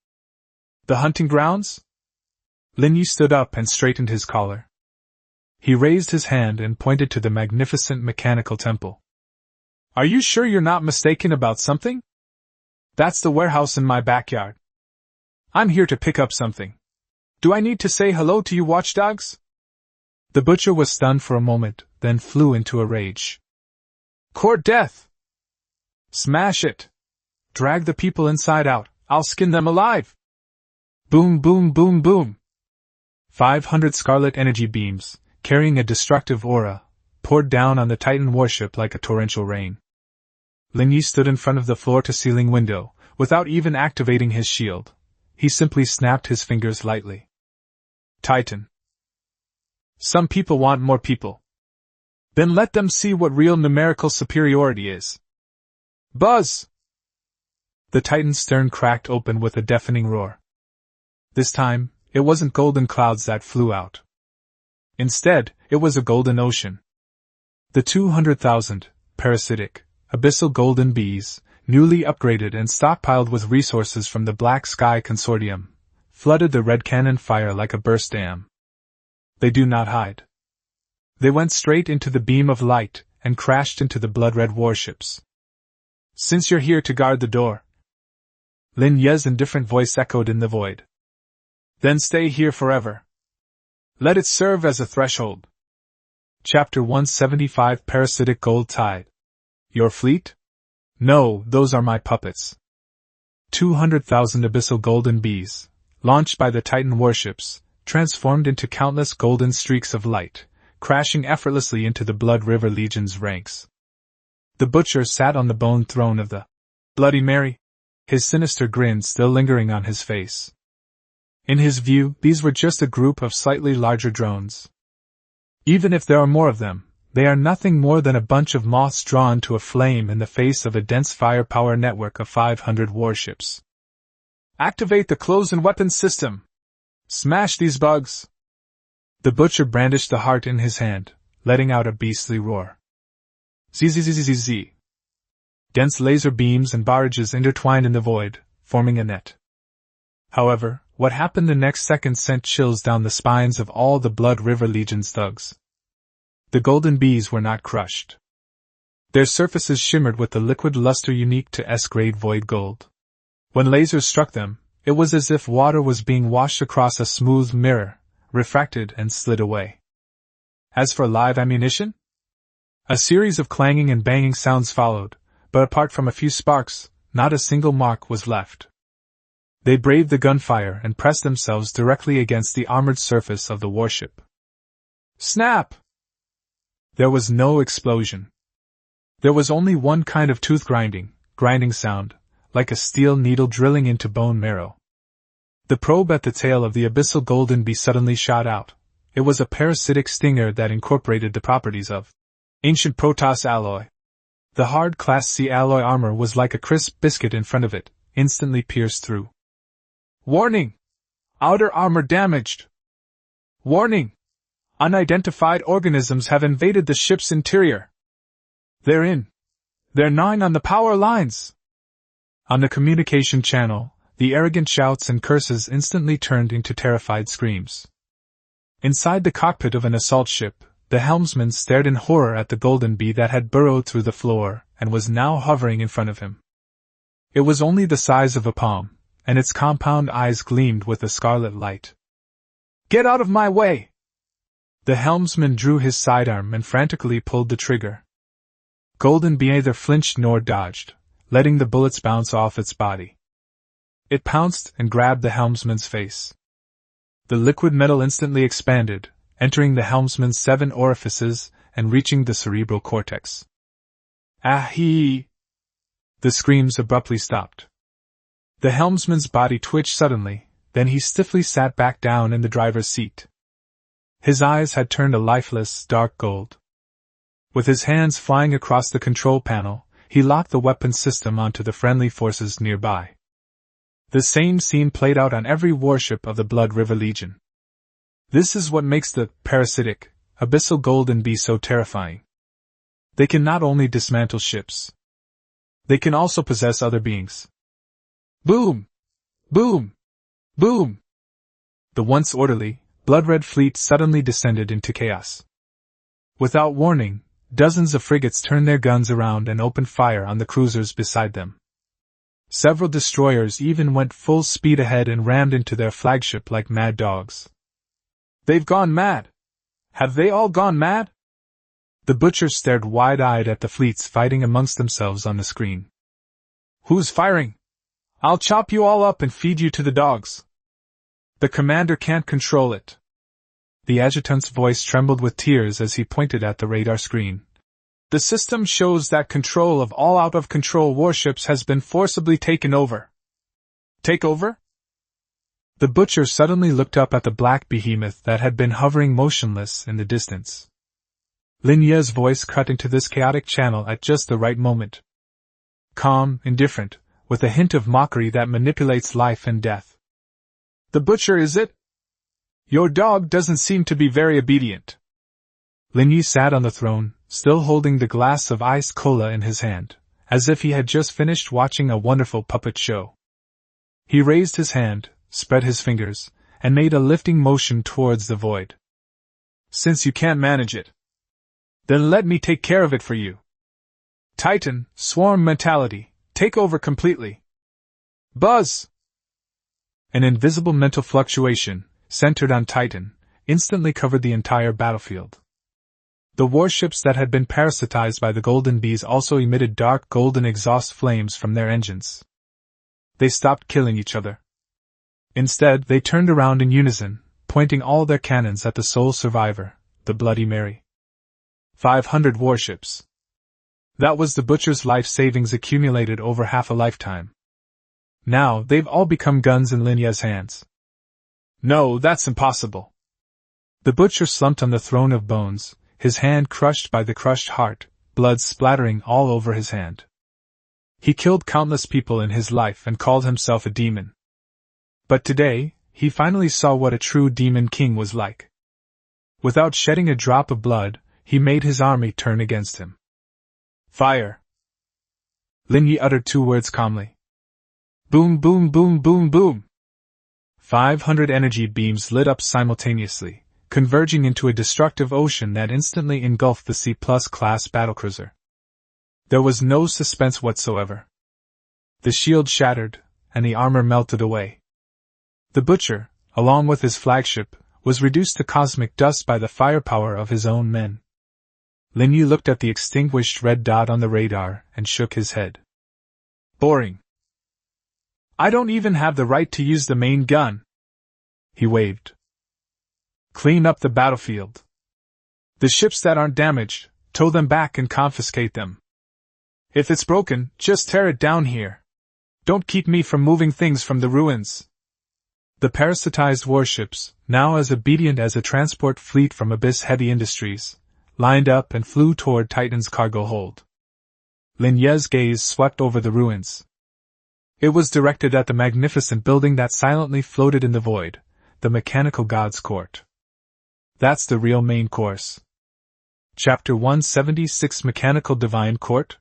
Speaker 1: The hunting grounds? Lin Ye stood up and straightened his collar. He raised his hand and pointed to the magnificent mechanical temple. Are you sure you're not mistaken about something? That's the warehouse in my backyard. I'm here to pick up something. Do I need to say hello to you watchdogs? The butcher was stunned for a moment, then flew into a rage. Court death! Smash it! Drag the people inside out, I'll skin them alive! Boom boom boom boom! 500 scarlet energy beams, carrying a destructive aura, poured down on the Titan warship like a torrential rain. Lin Ye stood in front of the floor-to-ceiling window, without even activating his shield. He simply snapped his fingers lightly. Titan. Some people want more people. Then let them see what real numerical superiority is. Buzz! The Titan's stern cracked open with a deafening roar. This time, it wasn't golden clouds that flew out. Instead, it was a golden ocean. The 200,000, parasitic, abyssal golden bees, newly upgraded and stockpiled with resources from the Black Sky Consortium, flooded the red cannon fire like a burst dam. They do not hide. They went straight into the beam of light and crashed into the blood-red warships. Since you're here to guard the door, Lin Ye's indifferent voice echoed in the void. Then stay here forever. Let it serve as a threshold. Chapter 175 Parasitic Gold Tide. Your fleet? No, those are my puppets. 200,000 abyssal golden bees, launched by the Titan warships, transformed into countless golden streaks of light, crashing effortlessly into the Blood River Legion's ranks. The butcher sat on the bone throne of the Bloody Mary, his sinister grin still lingering on his face. In his view, these were just a group of slightly larger drones. Even if there are more of them, they are nothing more than a bunch of moths drawn to a flame in the face of a dense firepower network of 500 warships. Activate the close-in weapons system! Smash these bugs! The butcher brandished the heart in his hand, letting out a beastly roar. Zzzzzzz. Dense laser beams and barrages intertwined in the void, forming a net. However, what happened the next second sent chills down the spines of all the Blood River Legion's thugs. The golden bees were not crushed. Their surfaces shimmered with the liquid luster unique to S-grade void gold. When lasers struck them, it was as if water was being washed across a smooth mirror, refracted and slid away. As for live ammunition? A series of clanging and banging sounds followed, but apart from a few sparks, not a single mark was left. They braved the gunfire and pressed themselves directly against the armored surface of the warship. Snap! There was no explosion. There was only one kind of tooth grinding sound, like a steel needle drilling into bone marrow. The probe at the tail of the abyssal golden bee suddenly shot out. It was a parasitic stinger that incorporated the properties of ancient Protoss alloy. The hard Class C alloy armor was like a crisp biscuit in front of it, instantly pierced through. Warning! Outer armor damaged! Warning! Unidentified organisms have invaded the ship's interior. They're gnawing on the power lines. On the communication channel, the arrogant shouts and curses instantly turned into terrified screams. Inside the cockpit of an assault ship, the helmsman stared in horror at the golden bee that had burrowed through the floor and was now hovering in front of him. It was only the size of a palm, and its compound eyes gleamed with a scarlet light. Get out of my way! The helmsman drew his sidearm and frantically pulled the trigger. Golden Bee neither flinched nor dodged, letting the bullets bounce off its body. It pounced and grabbed the helmsman's face. The liquid metal instantly expanded, entering the helmsman's 7 orifices and reaching the cerebral cortex. Ah-hee! The screams abruptly stopped. The helmsman's body twitched suddenly, then he stiffly sat back down in the driver's seat. His eyes had turned a lifeless, dark gold. With his hands flying across the control panel, he locked the weapon system onto the friendly forces nearby. The same scene played out on every warship of the Blood River Legion. This is what makes the parasitic, abyssal golden bee so terrifying. They can not only dismantle ships. They can also possess other beings. Boom! Boom! Boom! The once orderly, blood-red fleet suddenly descended into chaos. Without warning, dozens of frigates turned their guns around and opened fire on the cruisers beside them. Several destroyers even went full speed ahead and rammed into their flagship like mad dogs. They've gone mad! Have they all gone mad? The butchers stared wide-eyed at the fleets fighting amongst themselves on the screen. Who's firing? I'll chop you all up and feed you to the dogs. The commander can't control it. The adjutant's voice trembled with tears as he pointed at the radar screen. The system shows that control of all out-of-control warships has been forcibly taken over. Take over? The butcher suddenly looked up at the black behemoth that had been hovering motionless in the distance. Lin Ye's voice cut into this chaotic channel at just the right moment. Calm, indifferent, with a hint of mockery that manipulates life and death. The butcher, is it? Your dog doesn't seem to be very obedient. Lin Ye sat on the throne, still holding the glass of iced cola in his hand, as if he had just finished watching a wonderful puppet show. He raised his hand, spread his fingers, and made a lifting motion towards the void. Since you can't manage it, then let me take care of it for you. Titan, swarm mentality, take over completely. Buzz! An invisible mental fluctuation, centered on Titan, instantly covered the entire battlefield. The warships that had been parasitized by the golden bees also emitted dark golden exhaust flames from their engines. They stopped killing each other. Instead, they turned around in unison, pointing all their cannons at the sole survivor, the Bloody Mary. 500 warships. That was the butcher's life savings accumulated over half a lifetime. Now, they've all become guns in Lin Ye's hands. No, that's impossible. The butcher slumped on the throne of bones, his hand crushed by the crushed heart, blood splattering all over his hand. He killed countless people in his life and called himself a demon. But today, he finally saw what a true demon king was like. Without shedding a drop of blood, he made his army turn against him. Fire! Lin Ye uttered 2 words calmly. Boom, boom, boom, boom, boom! 500 energy beams lit up simultaneously, converging into a destructive ocean that instantly engulfed the C-class battlecruiser. There was no suspense whatsoever. The shield shattered, and the armor melted away. The butcher, along with his flagship, was reduced to cosmic dust by the firepower of his own men. Lin Ye looked at the extinguished red dot on the radar and shook his head. Boring. I don't even have the right to use the main gun. He waved. Clean up the battlefield. The ships that aren't damaged, tow them back and confiscate them. If it's broken, just tear it down here. Don't keep me from moving things from the ruins. The parasitized warships, now as obedient as a transport fleet from Abyss Heavy Industries, lined up and flew toward Titan's cargo hold. Lin Ye's gaze swept over the ruins. It was directed at the magnificent building that silently floated in the void, the Mechanical God's Court. That's the real main course. Chapter 176 Mechanical Divine Court?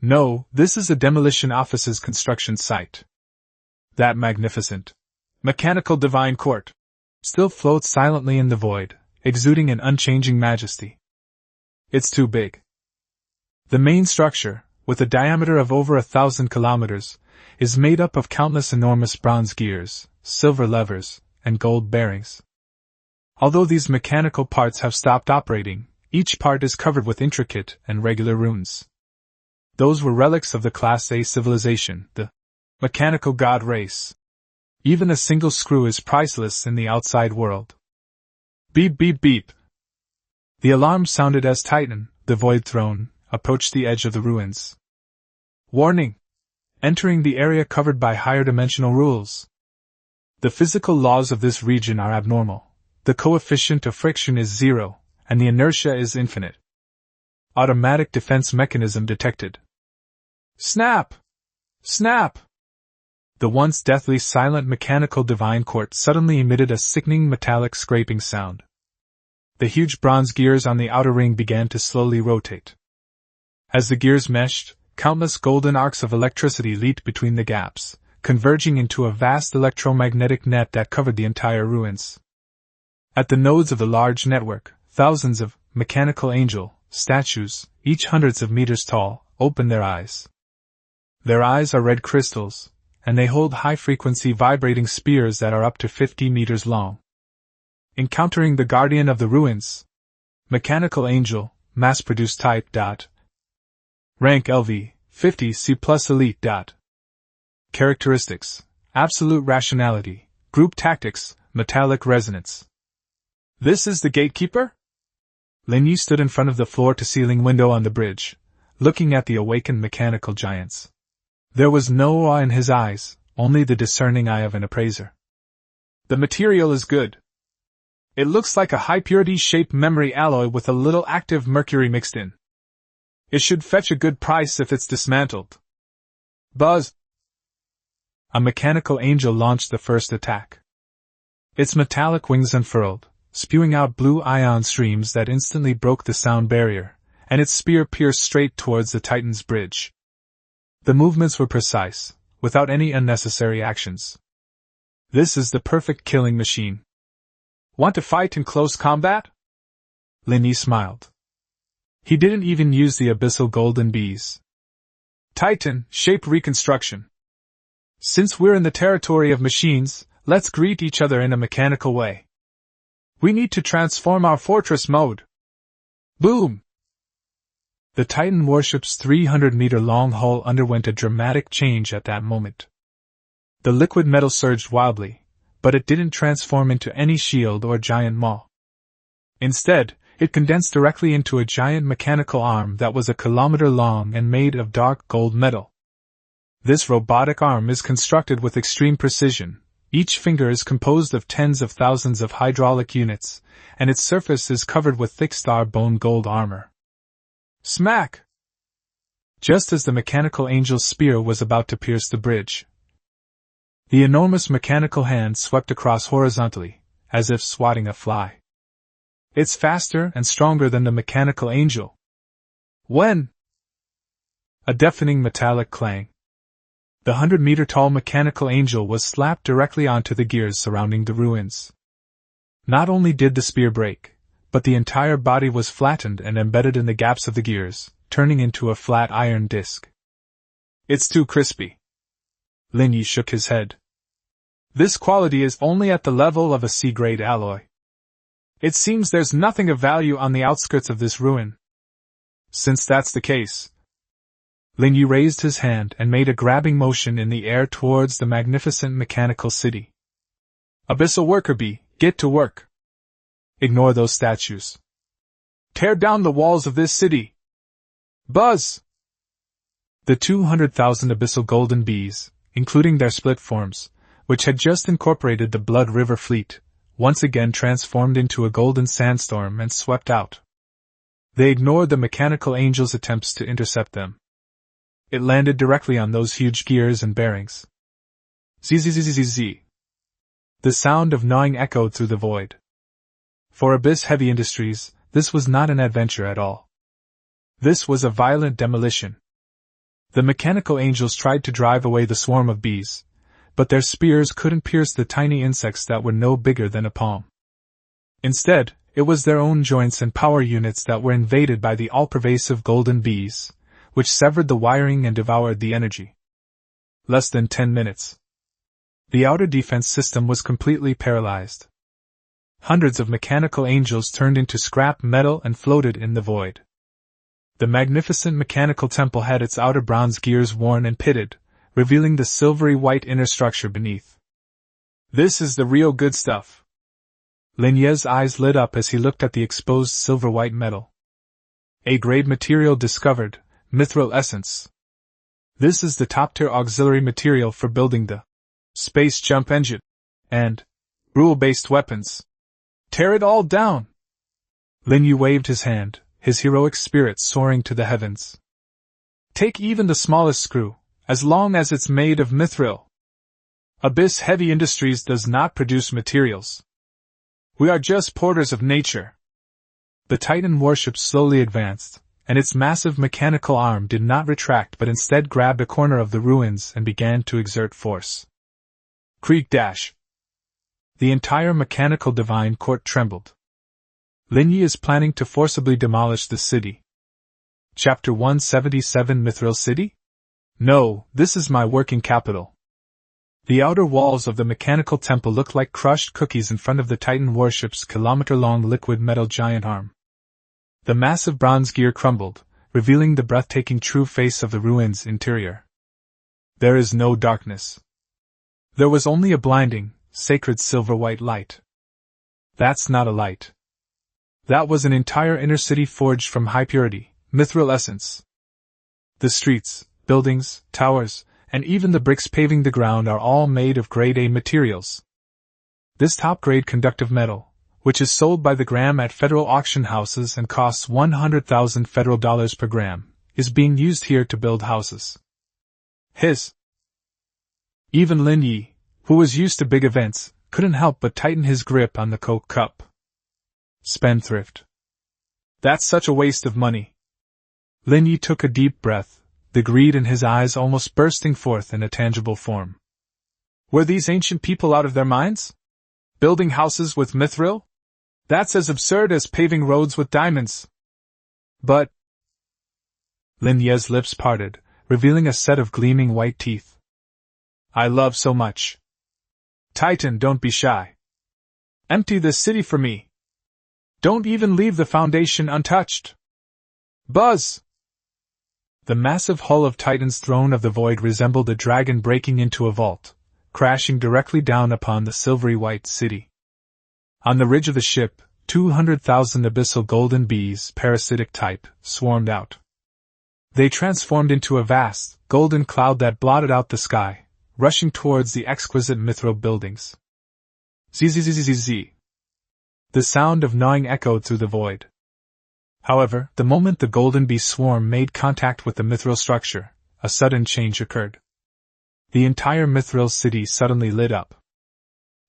Speaker 1: No, this is the Demolition Office's construction site. That magnificent Mechanical Divine Court still floats silently in the void, exuding an unchanging majesty. It's too big. The main structure, with a diameter of over 1,000 kilometers, is made up of countless enormous bronze gears, silver levers, and gold bearings. Although these mechanical parts have stopped operating, each part is covered with intricate and regular runes. Those were relics of the Class A civilization, the mechanical god race. Even a single screw is priceless in the outside world. Beep beep beep. The alarm sounded as Titan, the Void Throne, approached the edge of the ruins. Warning! Entering the area covered by higher dimensional rules. The physical laws of this region are abnormal. The coefficient of friction is 0, and the inertia is infinite. Automatic defense mechanism detected. Snap! Snap! The once deathly silent Mechanical Divine Court suddenly emitted a sickening metallic scraping sound. The huge bronze gears on the outer ring began to slowly rotate. As the gears meshed, countless golden arcs of electricity leaped between the gaps, converging into a vast electromagnetic net that covered the entire ruins. At the nodes of the large network, thousands of mechanical angel statues, each hundreds of meters tall, open their eyes. Their eyes are red crystals, and they hold high-frequency vibrating spears that are up to 50 meters long. Encountering the guardian of the ruins. Mechanical angel, mass-produced type. Rank LV, 50 C+ elite. Characteristics: absolute rationality, group tactics, metallic resonance. This is the gatekeeper? Lin Ye stood in front of the floor-to-ceiling window on the bridge, looking at the awakened mechanical giants. There was no awe in his eyes, only the discerning eye of an appraiser. The material is good. It looks like a high-purity shaped memory alloy with a little active mercury mixed in. It should fetch a good price if it's dismantled. Buzz! A mechanical angel launched the first attack. Its metallic wings unfurled, spewing out blue ion streams that instantly broke the sound barrier, and its spear pierced straight towards the Titan's bridge. The movements were precise, without any unnecessary actions. This is the perfect killing machine. Want to fight in close combat? Lin Ye smiled. He didn't even use the abyssal golden bees. Titan, shape reconstruction. Since we're in the territory of machines, let's greet each other in a mechanical way. We need to transform our fortress mode. Boom! The Titan warship's 300-meter-long hull underwent a dramatic change at that moment. The liquid metal surged wildly, but it didn't transform into any shield or giant maw. Instead, it condensed directly into a giant mechanical arm that was a kilometer long and made of dark gold metal. This robotic arm is constructed with extreme precision. Each finger is composed of tens of thousands of hydraulic units, and its surface is covered with thick star-bone gold armor. Smack! Just as the mechanical angel's spear was about to pierce the bridge, the enormous mechanical hand swept across horizontally, as if swatting a fly. It's faster and stronger than the mechanical angel. When? A deafening metallic clang. The 100-meter-tall mechanical angel was slapped directly onto the gears surrounding the ruins. Not only did the spear break, but the entire body was flattened and embedded in the gaps of the gears, turning into a flat iron disc. It's too crispy. Lin Ye shook his head. This quality is only at the level of a C-grade alloy. It seems there's nothing of value on the outskirts of this ruin. Since that's the case, Lin Ye raised his hand and made a grabbing motion in the air towards the magnificent mechanical city. Abyssal worker bee, get to work. Ignore those statues. Tear down the walls of this city. Buzz! The 200,000 abyssal golden bees, including their split forms, which had just incorporated the Blood River fleet, once again transformed into a golden sandstorm and swept out. They ignored the mechanical angel's attempts to intercept them. It landed directly on those huge gears and bearings. Zzzzzzz. The sound of gnawing echoed through the void. For Abyss Heavy Industries, this was not an adventure at all. This was a violent demolition. The mechanical angels tried to drive away the swarm of bees, but their spears couldn't pierce the tiny insects that were no bigger than a palm. Instead, it was their own joints and power units that were invaded by the all-pervasive golden bees, which severed the wiring and devoured the energy. Less than 10 minutes. The outer defense system was completely paralyzed. Hundreds of mechanical angels turned into scrap metal and floated in the void. The magnificent mechanical temple had its outer bronze gears worn and pitted, revealing the silvery white inner structure beneath. This is the real good stuff. Lin Ye's eyes lit up as he looked at the exposed silver-white metal. A-grade material discovered, mithril essence. This is the top-tier auxiliary material for building the space jump engine and rule-based weapons. Tear it all down! Lin Ye waved his hand, his heroic spirit soaring to the heavens. Take even the smallest screw, as long as it's made of mithril. Abyss Heavy Industries does not produce materials. We are just porters of nature. The Titan warship slowly advanced, and its massive mechanical arm did not retract but instead grabbed a corner of the ruins and began to exert force. Creak dash. The entire mechanical divine court trembled. Lin Ye is planning to forcibly demolish the city. Chapter 177 Mithril City? No, this is my working capital. The outer walls of the mechanical temple look like crushed cookies in front of the Titan warship's kilometer-long liquid metal giant arm. The massive bronze gear crumbled, revealing the breathtaking true face of the ruin's interior. There is no darkness. There was only a blinding, sacred silver-white light. That's not a light. That was an entire inner city forged from high-purity, mithril essence. The streets, buildings, towers, and even the bricks paving the ground are all made of grade A materials. This top-grade conductive metal, which is sold by the gram at federal auction houses and costs 100,000 federal dollars per gram, is being used here to build houses. Even Lin Ye, who was used to big events, couldn't help but tighten his grip on the Coke cup. Spendthrift. That's such a waste of money. Lin Ye took a deep breath, the greed in his eyes almost bursting forth in a tangible form. Were these ancient people out of their minds? Building houses with mithril? That's as absurd as paving roads with diamonds. But Lin Ye's lips parted, revealing a set of gleaming white teeth. I love so much. Titan, don't be shy. Empty this city for me. Don't even leave the foundation untouched. Buzz! The massive hull of Titan's throne of the void resembled a dragon breaking into a vault, crashing directly down upon the silvery white city. On the ridge of the ship, 200,000 abyssal golden bees, parasitic type, swarmed out. They transformed into a vast, golden cloud that blotted out the sky, rushing towards the exquisite mithril buildings. Zzzzzzz. The sound of gnawing echoed through the void. However, the moment the golden bee swarm made contact with the mithril structure, a sudden change occurred. The entire mithril city suddenly lit up.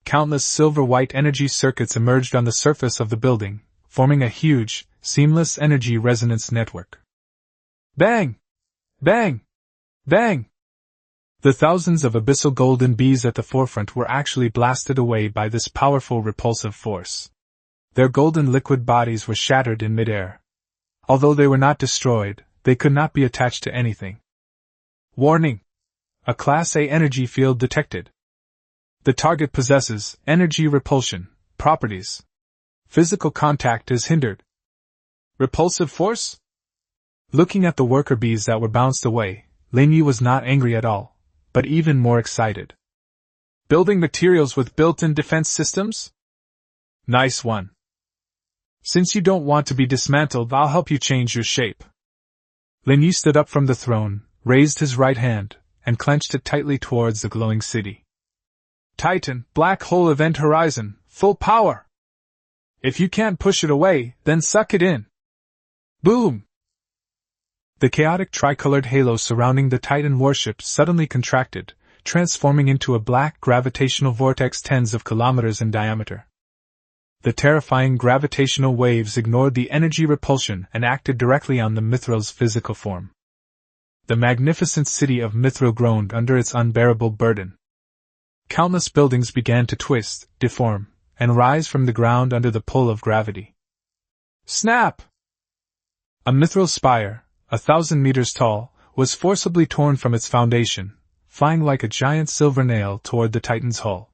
Speaker 1: Countless silver-white energy circuits emerged on the surface of the building, forming a huge, seamless energy resonance network. Bang! Bang! Bang! The thousands of abyssal golden bees at the forefront were actually blasted away by this powerful repulsive force. Their golden liquid bodies were shattered in midair. Although they were not destroyed, they could not be attached to anything. Warning! A Class A energy field detected. The target possesses energy repulsion properties. Physical contact is hindered. Repulsive force? Looking at the worker bees that were bounced away, Lin Ye was not angry at all, but even more excited. Building materials with built-in defense systems? Nice one. Since you don't want to be dismantled, I'll help you change your shape. Lin Ye stood up from the throne, raised his right hand, and clenched it tightly towards the glowing city. Titan, black hole event horizon, full power! If you can't push it away, then suck it in. Boom! The chaotic tricolored halo surrounding the Titan warship suddenly contracted, transforming into a black gravitational vortex tens of kilometers in diameter. The terrifying gravitational waves ignored the energy repulsion and acted directly on the mithril's physical form. The magnificent city of mithril groaned under its unbearable burden. Countless buildings began to twist, deform, and rise from the ground under the pull of gravity. Snap! A mithril spire, 1,000 meters tall, was forcibly torn from its foundation, flying like a giant silver nail toward the Titan's hull.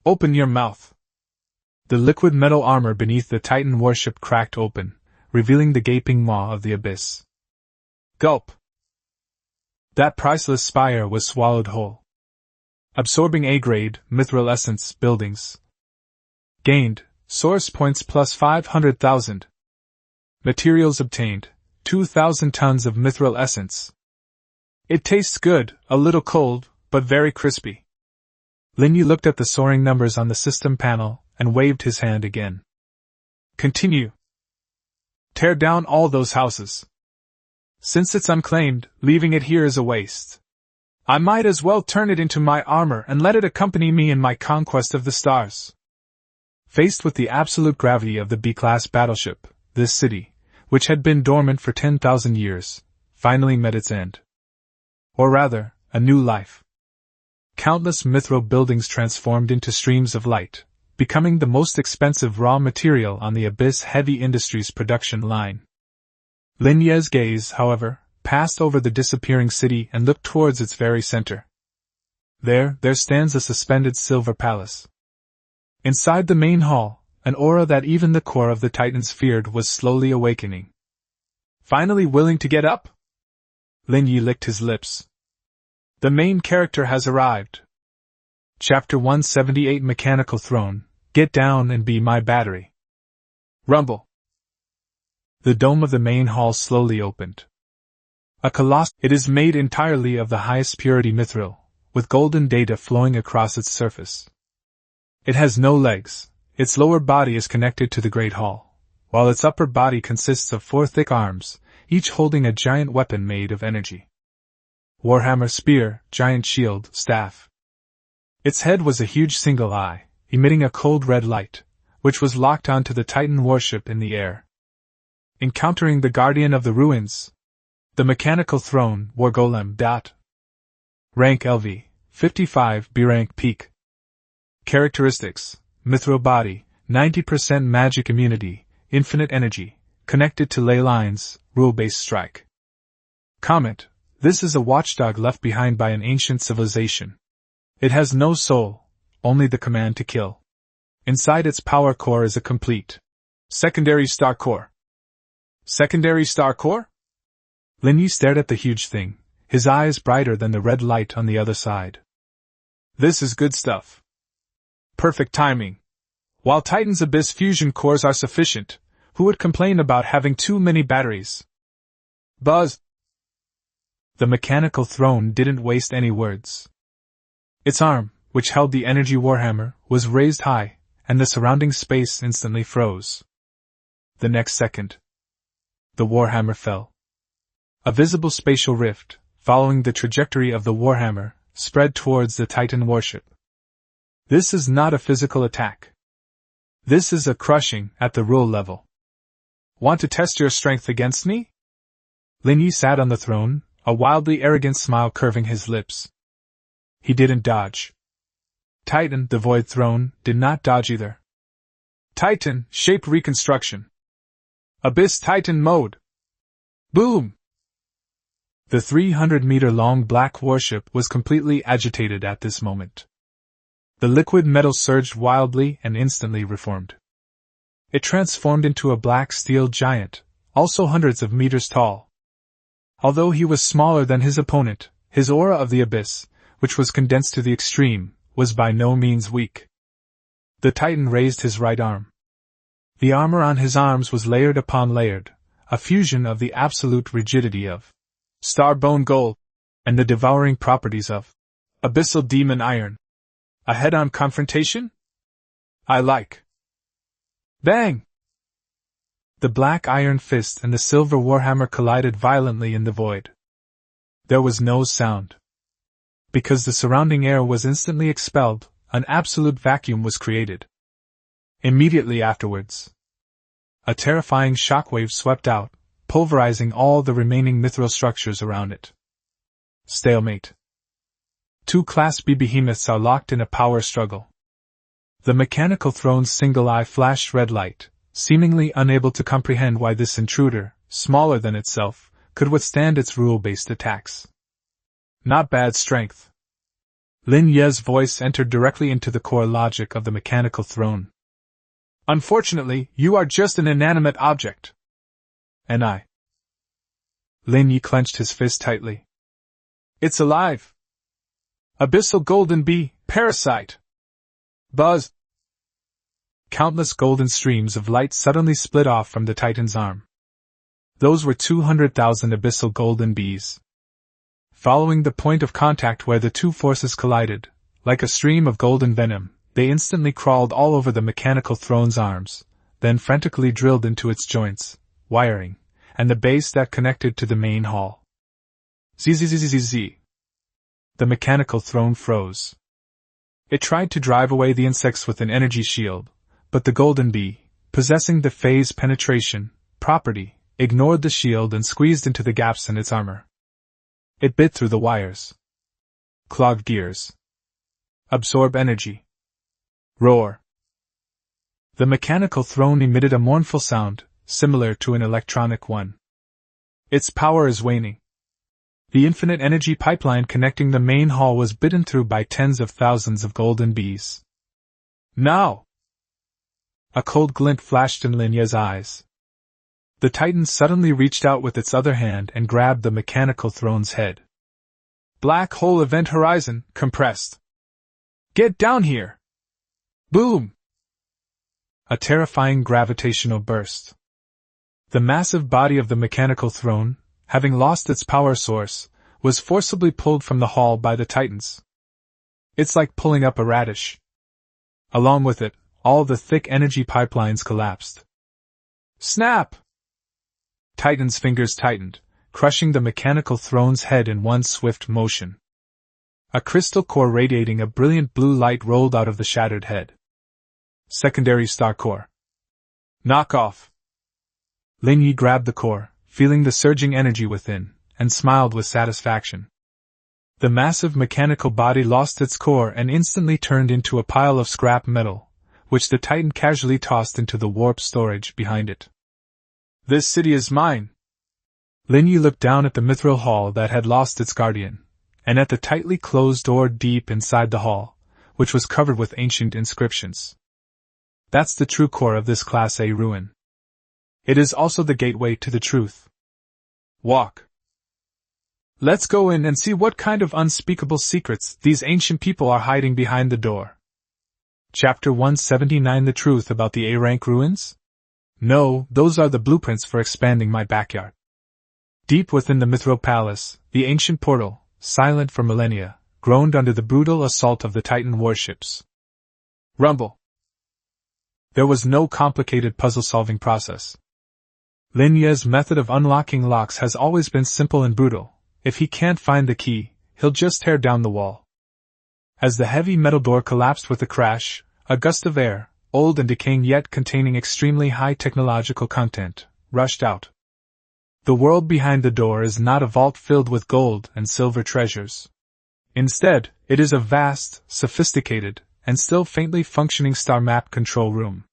Speaker 1: Open your mouth! The liquid metal armor beneath the Titan warship cracked open, revealing the gaping maw of the abyss. Gulp! That priceless spire was swallowed whole. Absorbing A-grade, mithril essence buildings. Gained, source points plus 500,000. Materials obtained, 2,000 tons of mithril essence. It tastes good, a little cold, but very crispy. Lin Ye looked at the soaring numbers on the system panel, and waved his hand again. Continue. Tear down all those houses. Since it's unclaimed, leaving it here is a waste. I might as well turn it into my armor and let it accompany me in my conquest of the stars. Faced with the absolute gravity of the B-class battleship, this city, which had been dormant for 10,000 years, finally met its end. Or rather, a new life. Countless mithril buildings transformed into streams of light, becoming the most expensive raw material on the Abyss Heavy Industries production line. Lin Ye's gaze, however, passed over the disappearing city and looked towards its very center. There stands a suspended silver palace. Inside the main hall, an aura that even the core of the Titans feared was slowly awakening. Finally willing to get up? Lin Ye licked his lips. The main character has arrived. Chapter 178 Mechanical Throne, Get Down and Be My Battery. Rumble. The dome of the main hall slowly opened. A coloss. It is made entirely of the highest purity mithril, with golden data flowing across its surface. It has no legs. Its lower body is connected to the Great Hall, while its upper body consists of 4 thick arms, each holding a giant weapon made of energy. Warhammer spear, giant shield, staff. Its head was a huge single eye, emitting a cold red light, which was locked onto the Titan warship in the air. Encountering the Guardian of the Ruins. The Mechanical Throne, War Golem. Rank LV, 55, B rank peak. Characteristics: Mithril body, 90% magic immunity, infinite energy, connected to ley lines, rule-based strike. Comment: this is a watchdog left behind by an ancient civilization. It has no soul, only the command to kill. Inside its power core is a complete secondary star core. Secondary star core? Lin Ye stared at the huge thing, his eyes brighter than the red light on the other side. This is good stuff. Perfect timing. While Titan's Abyss fusion cores are sufficient, who would complain about having too many batteries? Buzz! The Mechanical Throne didn't waste any words. Its arm, which held the energy warhammer, was raised high, and the surrounding space instantly froze. The next second, the warhammer fell. A visible spatial rift, following the trajectory of the warhammer, spread towards the Titan warship. This is not a physical attack. This is a crushing at the rule level. Want to test your strength against me? Lin Ye sat on the throne, a wildly arrogant smile curving his lips. He didn't dodge. Titan, the Void Throne, did not dodge either. Titan, shape reconstruction. Abyss Titan mode. Boom! The 300-meter-long black warship was completely agitated at this moment. The liquid metal surged wildly and instantly reformed. It transformed into a black steel giant, also hundreds of meters tall. Although he was smaller than his opponent, his aura of the abyss, which was condensed to the extreme, was by no means weak. The Titan raised his right arm. The armor on his arms was layered upon layered, a fusion of the absolute rigidity of Starbone Gold and the devouring properties of Abyssal Demon Iron. A head-on confrontation? I like. Bang! The black iron fist and the silver warhammer collided violently in the void. There was no sound. Because the surrounding air was instantly expelled, an absolute vacuum was created. Immediately afterwards, a terrifying shockwave swept out, pulverizing all the remaining mithril structures around it. Stalemate. 2 Class B behemoths are locked in a power struggle. The Mechanical Throne's single eye flashed red light, seemingly unable to comprehend why this intruder, smaller than itself, could withstand its rule-based attacks. Not bad strength. Lin Ye's voice entered directly into the core logic of the Mechanical Throne. Unfortunately, you are just an inanimate object. And I. Lin Ye clenched his fist tightly. It's alive. Abyssal Golden Bee, parasite. Buzz. Countless golden streams of light suddenly split off from the Titan's arm. Those were 200,000 abyssal golden bees. Following the point of contact where the two forces collided, like a stream of golden venom, they instantly crawled all over the Mechanical Throne's arms, then frantically drilled into its joints, wiring, and the base that connected to the main hall. Zzzzzzz. The Mechanical Throne froze. It tried to drive away the insects with an energy shield, but the golden bee, possessing the phase penetration property, ignored the shield and squeezed into the gaps in its armor. It bit through the wires. Clogged gears. Absorb energy. Roar. The mechanical throne emitted a mournful sound, similar to an electronic one. Its power is waning. The infinite energy pipeline connecting the main hall was bitten through by tens of thousands of golden bees. Now! A cold glint flashed in Lin Ye's eyes. The Titan suddenly reached out with its other hand and grabbed the mechanical throne's head. Black hole event horizon, compressed. Get down here! Boom! A terrifying gravitational burst. The massive body of the mechanical throne, having lost its power source, was forcibly pulled from the hall by the Titans. It's like pulling up a radish. Along with it, all the thick energy pipelines collapsed. Snap! Titan's fingers tightened, crushing the mechanical throne's head in one swift motion. A crystal core radiating a brilliant blue light rolled out of the shattered head. Secondary star core. Knock off! Lin Ye grabbed the core, feeling the surging energy within, and smiled with satisfaction. The massive mechanical body lost its core and instantly turned into a pile of scrap metal, which the Titan casually tossed into the warp storage behind it. This city is mine! Lin Ye looked down at the mithril hall that had lost its guardian, and at the tightly closed door deep inside the hall, which was covered with ancient inscriptions. That's the true core of this Class A ruin. It is also the gateway to the truth. Walk. Let's go in and see what kind of unspeakable secrets these ancient people are hiding behind the door. Chapter 179 The Truth About the A-Rank Ruins? No, those are the blueprints for expanding my backyard. Deep within the Mithril Palace, the ancient portal, silent for millennia, groaned under the brutal assault of the Titan warships. Rumble. There was no complicated puzzle-solving process. Lin Ye's method of unlocking locks has always been simple and brutal. If he can't find the key, he'll just tear down the wall. As the heavy metal door collapsed with a crash, a gust of air, old and decaying yet containing extremely high technological content, rushed out. The world behind the door is not a vault filled with gold and silver treasures. Instead, it is a vast, sophisticated, and still faintly functioning star map control room.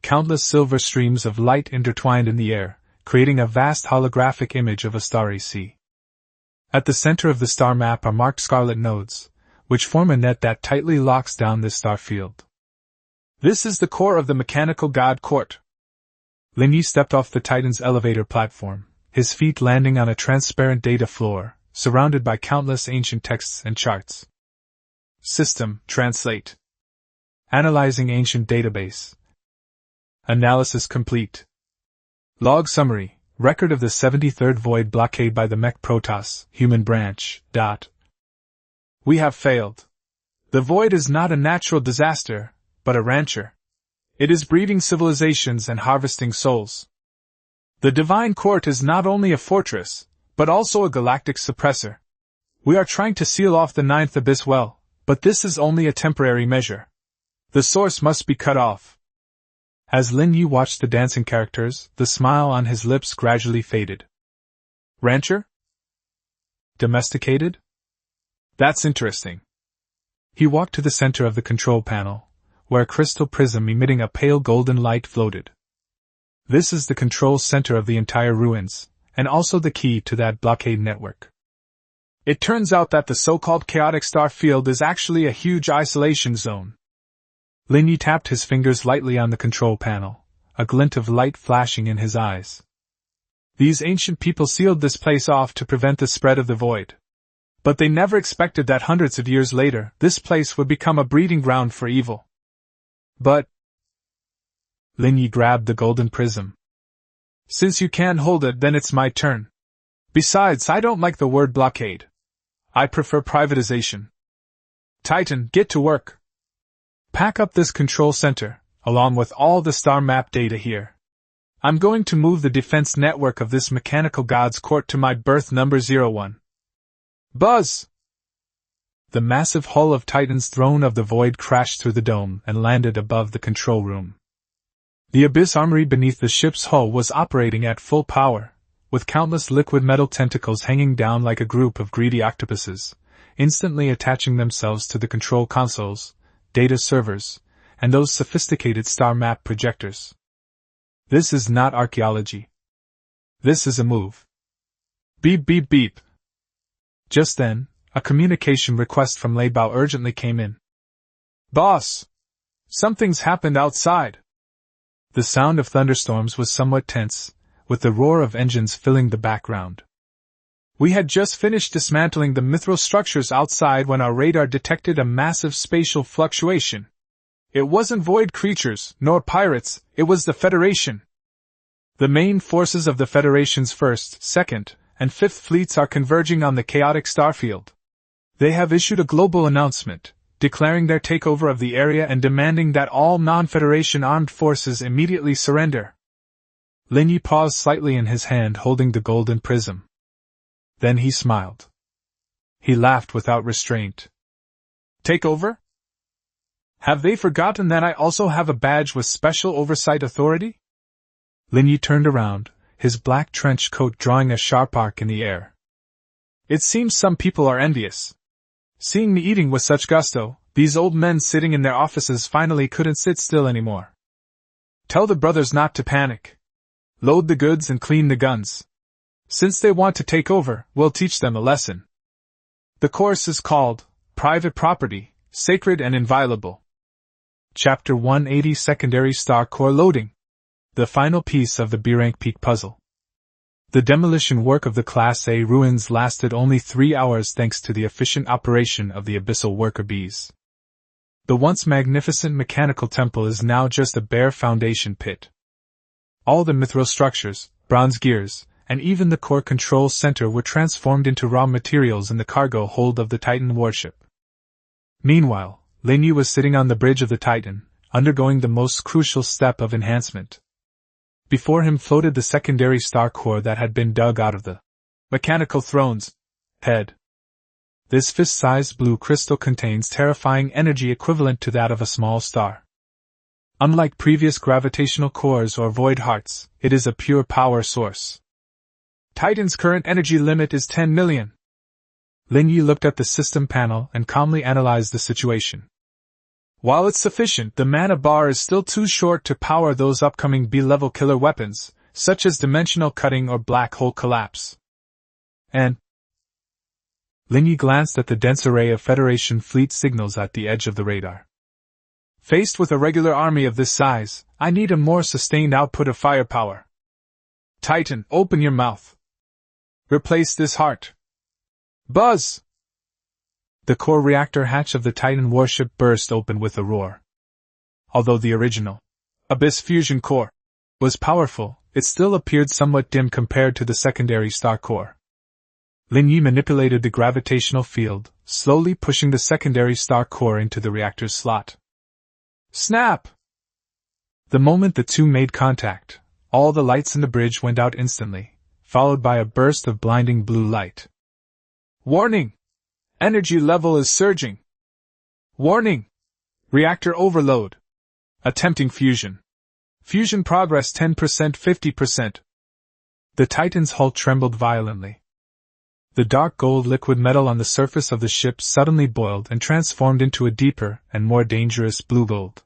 Speaker 1: Countless silver streams of light intertwined in the air, creating a vast holographic image of a starry sea. At the center of the star map are marked scarlet nodes, which form a net that tightly locks down this star field. This is the core of the mechanical god court. Lin Ye stepped off the Titan's elevator platform, his feet landing on a transparent data floor, surrounded by countless ancient texts and charts. System, translate. Analyzing ancient database. Analysis complete. Log summary, record of the 73rd void blockade by the Mech Protoss, human branch, We have failed. The void is not a natural disaster, but a rancher. It is breeding civilizations and harvesting souls. The Divine Court is not only a fortress, but also a galactic suppressor. We are trying to seal off the ninth abyss well, but this is only a temporary measure. The source must be cut off. As Lin Ye watched the dancing characters, the smile on his lips gradually faded. Rancher? Domesticated? That's interesting. He walked to the center of the control panel, where a crystal prism emitting a pale golden light floated. This is the control center of the entire ruins, and also the key to that blockade network. It turns out that the so-called chaotic star field is actually a huge isolation zone. Lin Ye tapped his fingers lightly on the control panel, a glint of light flashing in his eyes. These ancient people sealed this place off to prevent the spread of the void. But they never expected that hundreds of years later, this place would become a breeding ground for evil. But Lin Ye grabbed the golden prism. Since you can't hold it, then it's my turn. Besides, I don't like the word blockade. I prefer privatization. Titan, get to work. Pack up this control center, along with all the star map data here. I'm going to move the defense network of this mechanical god's court to my berth number 01. Buzz! The massive hull of Titan's throne of the void crashed through the dome and landed above the control room. The abyss armory beneath the ship's hull was operating at full power, with countless liquid metal tentacles hanging down like a group of greedy octopuses, instantly attaching themselves to the control consoles, data servers, and those sophisticated star map projectors. This is not archaeology. This is a move. Beep beep beep. Just then, a communication request from Leibao urgently came in. Boss! Something's happened outside. The sound of thunderstorms was somewhat tense, with the roar of engines filling the background. We had just finished dismantling the mithril structures outside when our radar detected a massive spatial fluctuation. It wasn't void creatures, nor pirates, it was the Federation. The main forces of the Federation's 1st, 2nd, and 5th fleets are converging on the chaotic starfield. They have issued a global announcement, declaring their takeover of the area and demanding that all non-Federation armed forces immediately surrender. Lin Ye paused slightly in his hand holding the golden prism. Then he smiled. He laughed without restraint. Take over? Have they forgotten that I also have a badge with special oversight authority? Lin Ye turned around, his black trench coat drawing a sharp arc in the air. It seems some people are envious. Seeing me eating with such gusto, these old men sitting in their offices finally couldn't sit still anymore. Tell the brothers not to panic. Load the goods and clean the guns. Since they want to take over, we'll teach them a lesson. The course is called Private Property, Sacred and Inviolable. Chapter 180 Secondary Star Core Loading. The final piece of the B-rank peak puzzle. The demolition work of the Class A ruins lasted only 3 hours thanks to the efficient operation of the abyssal worker bees. The once magnificent mechanical temple is now just a bare foundation pit. All the mithril structures, bronze gears, and even the core control center were transformed into raw materials in the cargo hold of the Titan warship. Meanwhile, Lin Ye was sitting on the bridge of the Titan, undergoing the most crucial step of enhancement. Before him floated the secondary star core that had been dug out of the mechanical throne's head. This fist-sized blue crystal contains terrifying energy equivalent to that of a small star. Unlike previous gravitational cores or void hearts, it is a pure power source. Titan's current energy limit is 10 million. Lin Ye looked at the system panel and calmly analyzed the situation. While it's sufficient, the mana bar is still too short to power those upcoming B-level killer weapons, such as dimensional cutting or black hole collapse. And Lin Ye glanced at the dense array of Federation fleet signals at the edge of the radar. Faced with a regular army of this size, I need a more sustained output of firepower. Titan, open your mouth. Replace this heart. Buzz! The core reactor hatch of the Titan warship burst open with a roar. Although the original Abyss fusion core was powerful, it still appeared somewhat dim compared to the secondary star core. Lin Ye manipulated the gravitational field, slowly pushing the secondary star core into the reactor's slot. Snap! The moment the two made contact, all the lights in the bridge went out instantly, followed by a burst of blinding blue light. Warning! Energy level is surging. Warning! Reactor overload. Attempting fusion. Fusion progress 10%, 50%. The Titan's hull trembled violently. The dark gold liquid metal on the surface of the ship suddenly boiled and transformed into a deeper and more dangerous blue gold.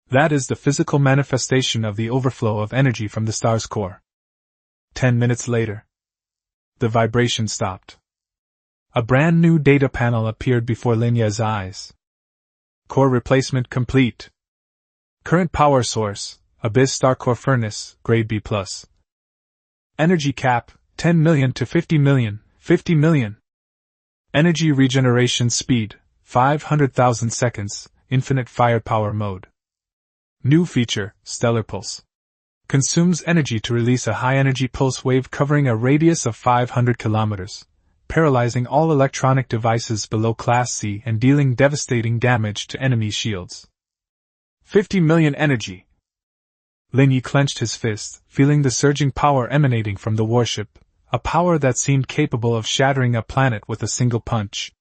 Speaker 1: That is the physical manifestation of the overflow of energy from the star's core. 10 minutes later, the vibration stopped. A brand new data panel appeared before Lin Ye's eyes. Core replacement complete. Current power source, Abyss Star Core Furnace, grade B+. Energy cap, 10 million to 50 million, 50 million. Energy regeneration speed, 500,000 seconds, infinite firepower mode. New feature, Stellar Pulse. Consumes energy to release a high-energy pulse wave covering a radius of 500 kilometers. Paralyzing all electronic devices below Class C and dealing devastating damage to enemy shields. 50 million energy. Lin Ye clenched his fist, feeling the surging power emanating from the warship, a power that seemed capable of shattering a planet with a single punch.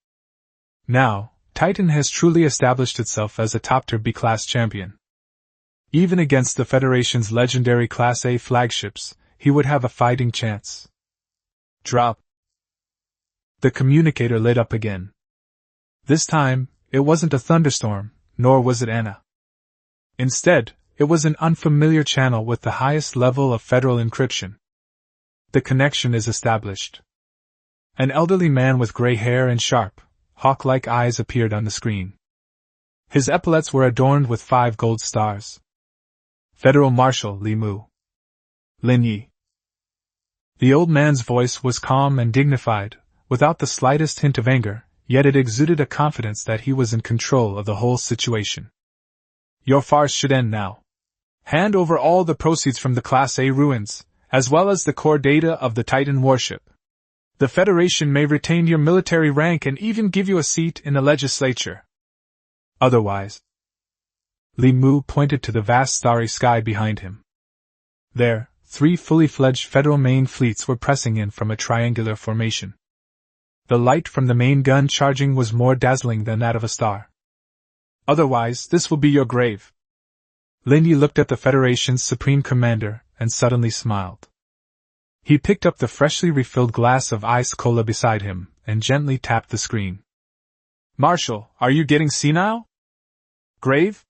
Speaker 1: Now, Titan has truly established itself as a top-tier B-class champion. Even against the Federation's legendary Class A flagships, he would have a fighting chance. Drop. The communicator lit up again. This time, it wasn't a thunderstorm, nor was it Anna. Instead, it was an unfamiliar channel with the highest level of federal encryption. The connection is established. An elderly man with gray hair and sharp, hawk-like eyes appeared on the screen. His epaulets were adorned with 5 gold stars. Federal Marshal Lin Ye. The old man's voice was calm and dignified, without the slightest hint of anger, yet it exuded a confidence that he was in control of the whole situation. Your farce should end now. Hand over all the proceeds from the Class A ruins, as well as the core data of the Titan warship. The Federation may retain your military rank and even give you a seat in the legislature. Otherwise, Li Mu pointed to the vast starry sky behind him. There, 3 fully fledged federal main fleets were pressing in from a triangular formation. The light from the main gun charging was more dazzling than that of a star. Otherwise, this will be your grave. Lin Ye looked at the Federation's supreme commander and suddenly smiled. He picked up the freshly refilled glass of iced cola beside him and gently tapped the screen. Marshal, are you getting senile? Grave?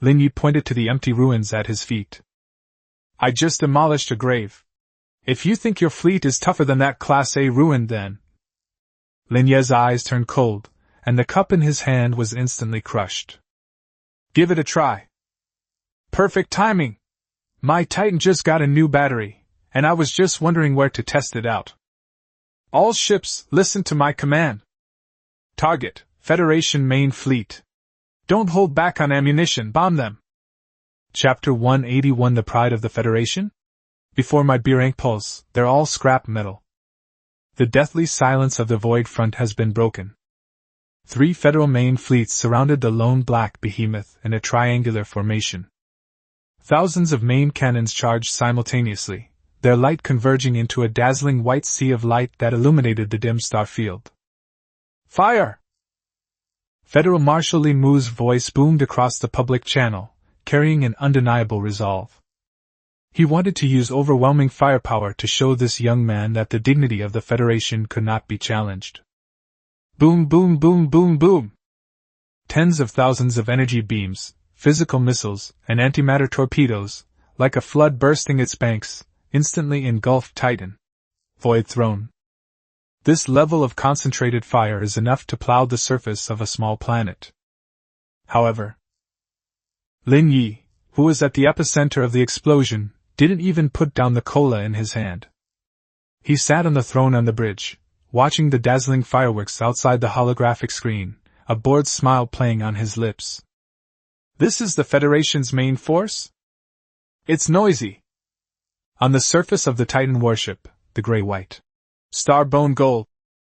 Speaker 1: Lin Ye pointed to the empty ruins at his feet. I just demolished a grave. If you think your fleet is tougher than that Class A ruin, then... Lin Ye's eyes turned cold, and the cup in his hand was instantly crushed. Give it a try. Perfect timing! My Titan just got a new battery, and I was just wondering where to test it out. All ships, listen to my command. Target, Federation main fleet. Don't hold back on ammunition, bomb them. Chapter 181 The Pride of the Federation? Before my B-rank pulse, they're all scrap metal. The deathly silence of the void front has been broken. 3 federal main fleets surrounded the lone black behemoth in a triangular formation. Thousands of main cannons charged simultaneously, their light converging into a dazzling white sea of light that illuminated the dim star field. Fire! Federal Marshal Li Mu's voice boomed across the public channel, carrying an undeniable resolve. He wanted to use overwhelming firepower to show this young man that the dignity of the Federation could not be challenged. Boom, boom, boom, boom, boom! Tens of thousands of energy beams, physical missiles, and antimatter torpedoes, like a flood bursting its banks, instantly engulfed Titan. Void Throne. This level of concentrated fire is enough to plow the surface of a small planet. However, Lin Ye, who was at the epicenter of the explosion, didn't even put down the cola in his hand. He sat on the throne on the bridge, watching the dazzling fireworks outside the holographic screen, a bored smile playing on his lips. This is the Federation's main force? It's noisy. On the surface of the Titan warship, the gray-white, star-bone gold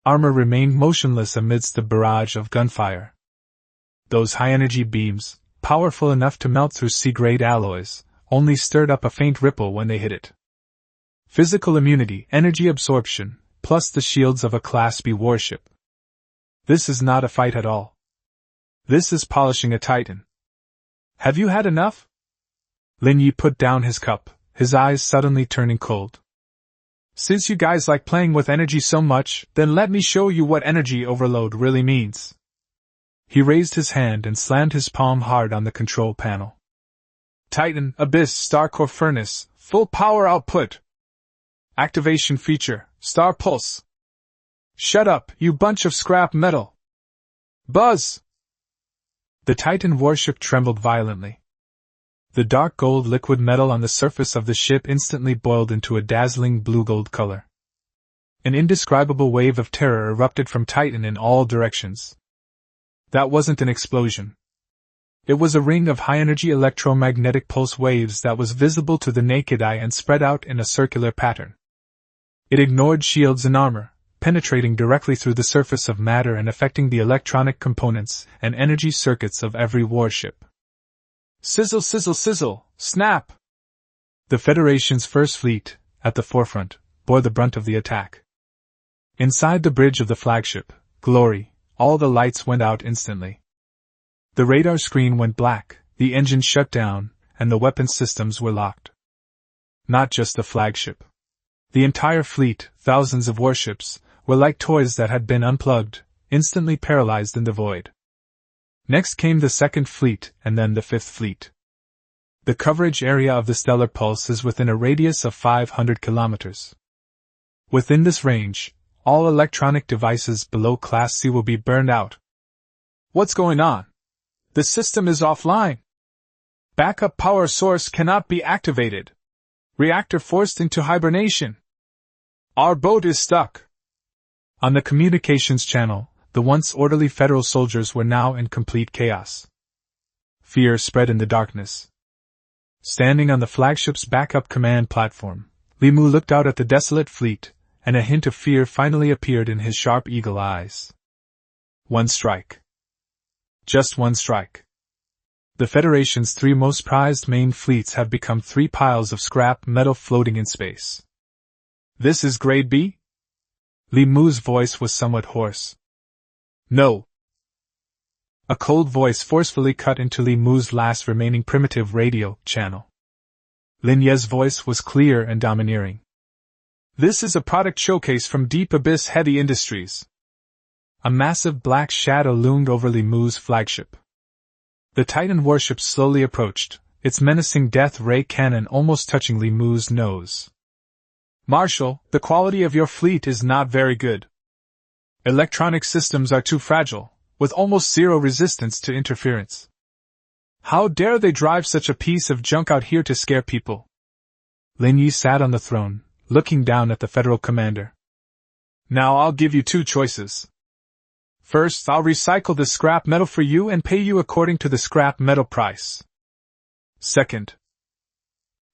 Speaker 1: armor remained motionless amidst the barrage of gunfire. Those high-energy beams, powerful enough to melt through C-grade alloys, only stirred up a faint ripple when they hit it. Physical immunity, energy absorption, plus the shields of a Class B warship. This is not a fight at all. This is polishing a Titan. Have you had enough? Lin Ye put down his cup, his eyes suddenly turning cold. Since you guys like playing with energy so much, then let me show you what energy overload really means. He raised his hand and slammed his palm hard on the control panel. Titan, Abyss, Star Core Furnace, full power output. Activation feature, Star Pulse. Shut up, you bunch of scrap metal. Buzz! The Titan warship trembled violently. The dark gold liquid metal on the surface of the ship instantly boiled into a dazzling blue-gold color. An indescribable wave of terror erupted from Titan in all directions. That wasn't an explosion. It was a ring of high-energy electromagnetic pulse waves that was visible to the naked eye and spread out in a circular pattern. It ignored shields and armor, penetrating directly through the surface of matter and affecting the electronic components and energy circuits of every warship. Sizzle, sizzle, sizzle, snap! The Federation's first fleet, at the forefront, bore the brunt of the attack. Inside the bridge of the flagship, Glory, all the lights went out instantly. The radar screen went black, the engines shut down, and the weapon systems were locked. Not just the flagship. The entire fleet, thousands of warships, were like toys that had been unplugged, instantly paralyzed in the void. Next came the Second Fleet and then the Fifth Fleet. The coverage area of the stellar pulse is within a radius of 500 kilometers. Within this range, all electronic devices below Class C will be burned out. What's going on? The system is offline. Backup power source cannot be activated. Reactor forced into hibernation. Our boat is stuck. On the communications channel, the once orderly Federal soldiers were now in complete chaos. Fear spread in the darkness. Standing on the flagship's backup command platform, Lin Ye looked out at the desolate fleet, and a hint of fear finally appeared in his sharp eagle eyes. One strike. Just one strike. The Federation's three most prized main fleets have become three piles of scrap metal floating in space. This is Grade B? Lin Ye's voice was somewhat hoarse. No. A cold voice forcefully cut into Lin Ye's last remaining primitive radio channel. Lin Ye's voice was clear and domineering. This is a product showcase from Deep Abyss Heavy Industries. A massive black shadow loomed over Lin Ye's flagship. The Titan warship slowly approached, its menacing death ray cannon almost touching Lin Ye's nose. Marshal, the quality of your fleet is not very good. Electronic systems are too fragile, with almost zero resistance to interference. How dare they drive such a piece of junk out here to scare people? Lin Ye sat on the throne, looking down at the Federal commander. Now I'll give you two choices. First, I'll recycle the scrap metal for you and pay you according to the scrap metal price. Second.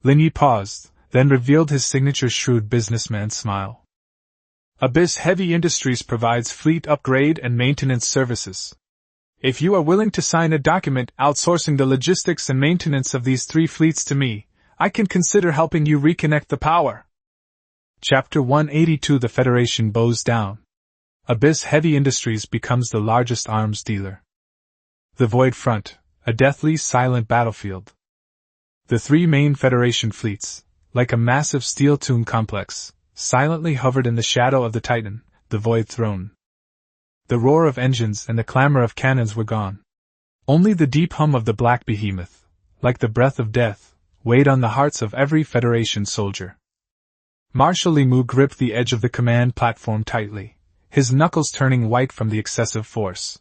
Speaker 1: Lin Ye paused, then revealed his signature shrewd businessman smile. Abyss Heavy Industries provides fleet upgrade and maintenance services. If you are willing to sign a document outsourcing the logistics and maintenance of these three fleets to me, I can consider helping you reconnect the power. Chapter 182. The Federation bows down. Abyss Heavy Industries becomes the largest arms dealer. The Void Front, a deathly silent battlefield. The three main Federation fleets, like a massive steel tomb complex, silently hovered in the shadow of the Titan, the Void Throne. The roar of engines and the clamor of cannons were gone. Only the deep hum of the black behemoth, like the breath of death, weighed on the hearts of every Federation soldier. Marshal Lin Ye gripped the edge of the command platform tightly, his knuckles turning white from the excessive force.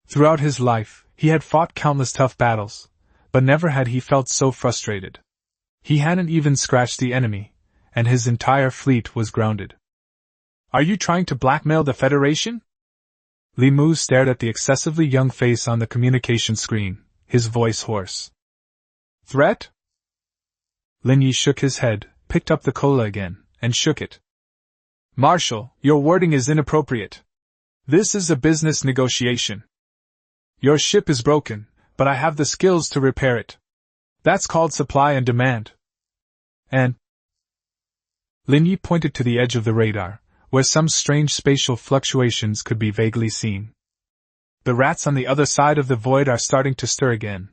Speaker 1: Throughout his life, he had fought countless tough battles, but never had he felt so frustrated. He hadn't even scratched the enemy, and his entire fleet was grounded. Are you trying to blackmail the Federation? Lin Ye stared at the excessively young face on the communication screen, his voice hoarse. Threat? Lin Ye shook his head, picked up the cola again, and shook it. Marshal, your wording is inappropriate. This is a business negotiation. Your ship is broken, but I have the skills to repair it. That's called supply and demand. And Lin Ye pointed to the edge of the radar, where some strange spatial fluctuations could be vaguely seen. The rats on the other side of the void are starting to stir again.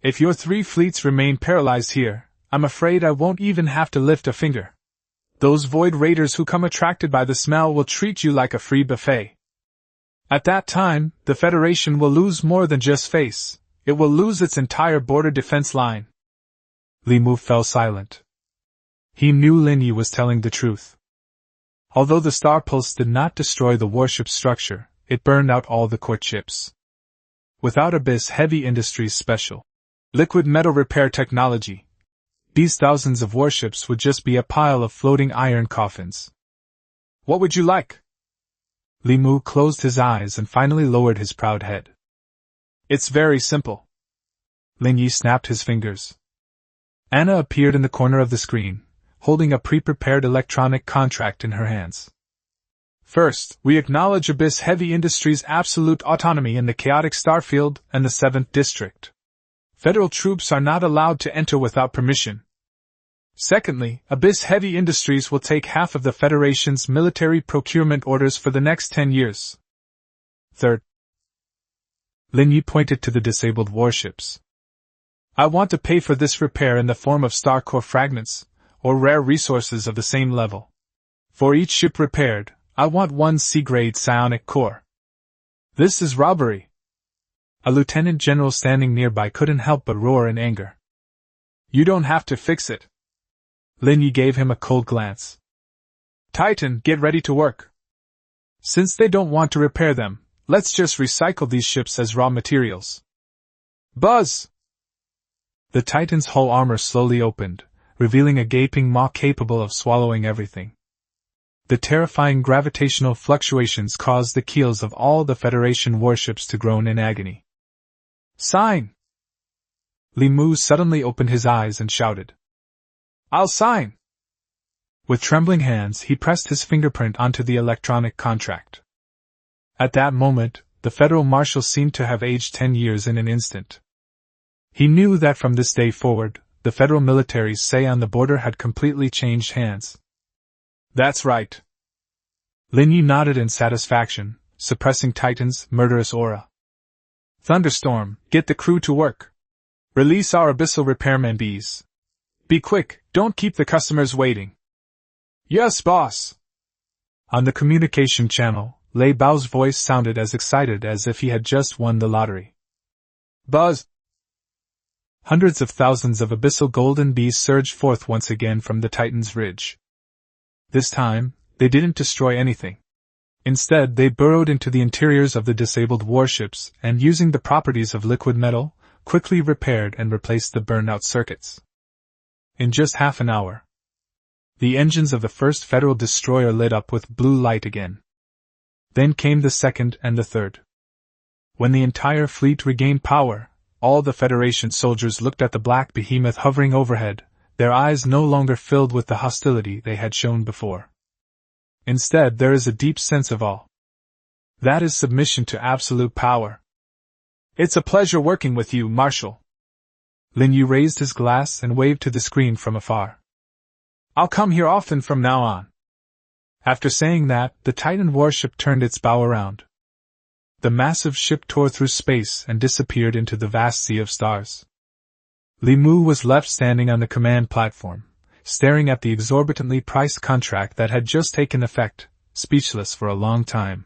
Speaker 1: If your three fleets remain paralyzed here, I'm afraid I won't even have to lift a finger. Those void raiders who come attracted by the smell will treat you like a free buffet. At that time, the Federation will lose more than just face, it will lose its entire border defense line. Lin Ye fell silent. He knew Lin Ye was telling the truth. Although the star pulse did not destroy the warship structure, it burned out all the courtships. Without Abyss Heavy Industries' special liquid metal repair technology, these thousands of warships would just be a pile of floating iron coffins. What would you like? Lin Ye closed his eyes and finally lowered his proud head. It's very simple. Lin Ye snapped his fingers. Anna appeared in the corner of the screen, holding a pre-prepared electronic contract in her hands. First, we acknowledge Abyss Heavy Industries' absolute autonomy in the chaotic starfield and the 7th District. Federal troops are not allowed to enter without permission. Secondly, Abyss Heavy Industries will take half of the Federation's military procurement orders for the next 10 years. Third, Lin Ye pointed to the disabled warships. I want to pay for this repair in the form of star core fragments, or rare resources of the same level. For each ship repaired, I want one C-grade psionic core. This is robbery. A lieutenant general standing nearby couldn't help but roar in anger. You don't have to fix it. Lin Ye gave him a cold glance. Titan, get ready to work. Since they don't want to repair them, let's just recycle these ships as raw materials. Buzz! The Titan's hull armor slowly opened, revealing a gaping maw capable of swallowing everything. The terrifying gravitational fluctuations caused the keels of all the Federation warships to groan in agony. Sign! Li Mu suddenly opened his eyes and shouted. I'll sign! With trembling hands, he pressed his fingerprint onto the electronic contract. At that moment, the Federal Marshal seemed to have aged 10 years in an instant. He knew that from this day forward, the Federal military's say on the border had completely changed hands. That's right. Lin Ye nodded in satisfaction, suppressing Titan's murderous aura. Thunderstorm, get the crew to work. Release our abyssal repairman bees. Be quick, don't keep the customers waiting. Yes, boss. On the communication channel, Lei Bao's voice sounded as excited as if he had just won the lottery. Buzz! Hundreds of thousands of abyssal golden bees surged forth once again from the Titan's ridge. This time, they didn't destroy anything. Instead, they burrowed into the interiors of the disabled warships and, using the properties of liquid metal, quickly repaired and replaced the burned-out circuits. In just half an hour, the engines of the first Federal destroyer lit up with blue light again. Then came the second and the third. When the entire fleet regained power, all the Federation soldiers looked at the black behemoth hovering overhead, their eyes no longer filled with the hostility they had shown before. Instead, there is a deep sense of awe. That is submission to absolute power. It's a pleasure working with you, Marshal. Lin Ye raised his glass and waved to the screen from afar. I'll come here often from now on. After saying that, the Titan warship turned its bow around. The massive ship tore through space and disappeared into the vast sea of stars. Li Mu was left standing on the command platform, staring at the exorbitantly priced contract that had just taken effect, speechless for a long time.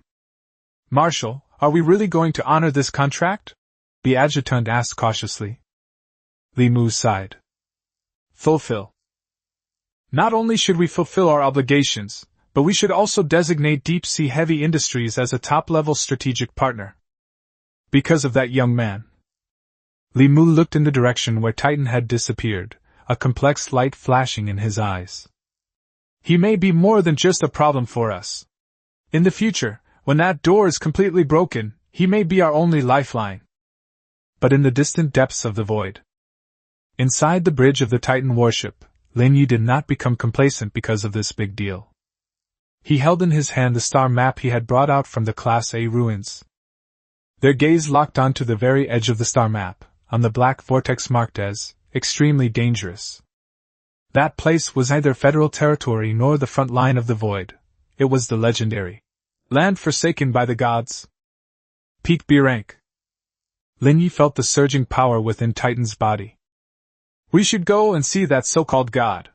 Speaker 1: Marshal, are we really going to honor this contract? The adjutant asked cautiously. Li Mu sighed. Fulfill. Not only should we fulfill our obligations, but we should also designate deep-sea heavy industries as a top-level strategic partner. Because of that young man. Li Mu looked in the direction where Titan had disappeared, a complex light flashing in his eyes. He may be more than just a problem for us. In the future, when that door is completely broken, he may be our only lifeline. But in the distant depths of the void, inside the bridge of the Titan warship, Lin Ye did not become complacent because of this big deal. He held in his hand the star map he had brought out from the Class A ruins. Their gaze locked onto the very edge of the star map, on the black vortex marked as extremely dangerous. That place was neither Federal territory nor the front line of the void. It was the legendary land forsaken by the gods. Peak B rank. Lin Ye felt the surging power within Titan's body. We should go and see that so-called god.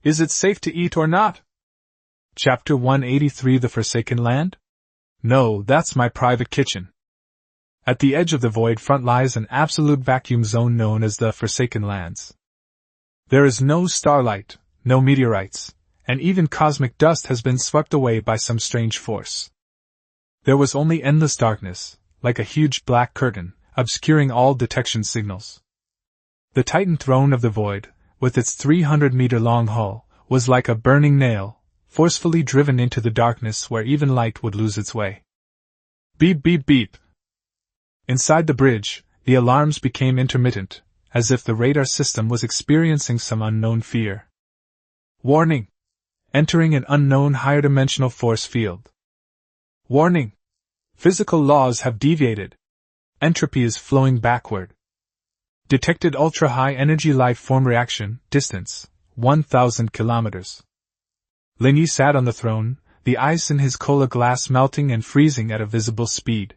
Speaker 1: Is it safe to eat or not? Chapter 183 The Forsaken Land? No, that's my private kitchen. At the edge of the void front lies an absolute vacuum zone known as the Forsaken Lands. There is no starlight, no meteorites, and even cosmic dust has been swept away by some strange force. There was only endless darkness, like a huge black curtain, obscuring all detection signals. The Titan throne of the void, with its 300-meter-long hull, was like a burning nail, forcefully driven into the darkness where even light would lose its way. Beep beep beep. Inside the bridge, the alarms became intermittent, as if the radar system was experiencing some unknown fear. Warning! Entering an unknown higher-dimensional force field. Warning! Physical laws have deviated. Entropy is flowing backward. Detected ultra-high energy life form reaction, distance, 1,000 kilometers. Lin Ye sat on the throne, the ice in his cola glass melting and freezing at a visible speed.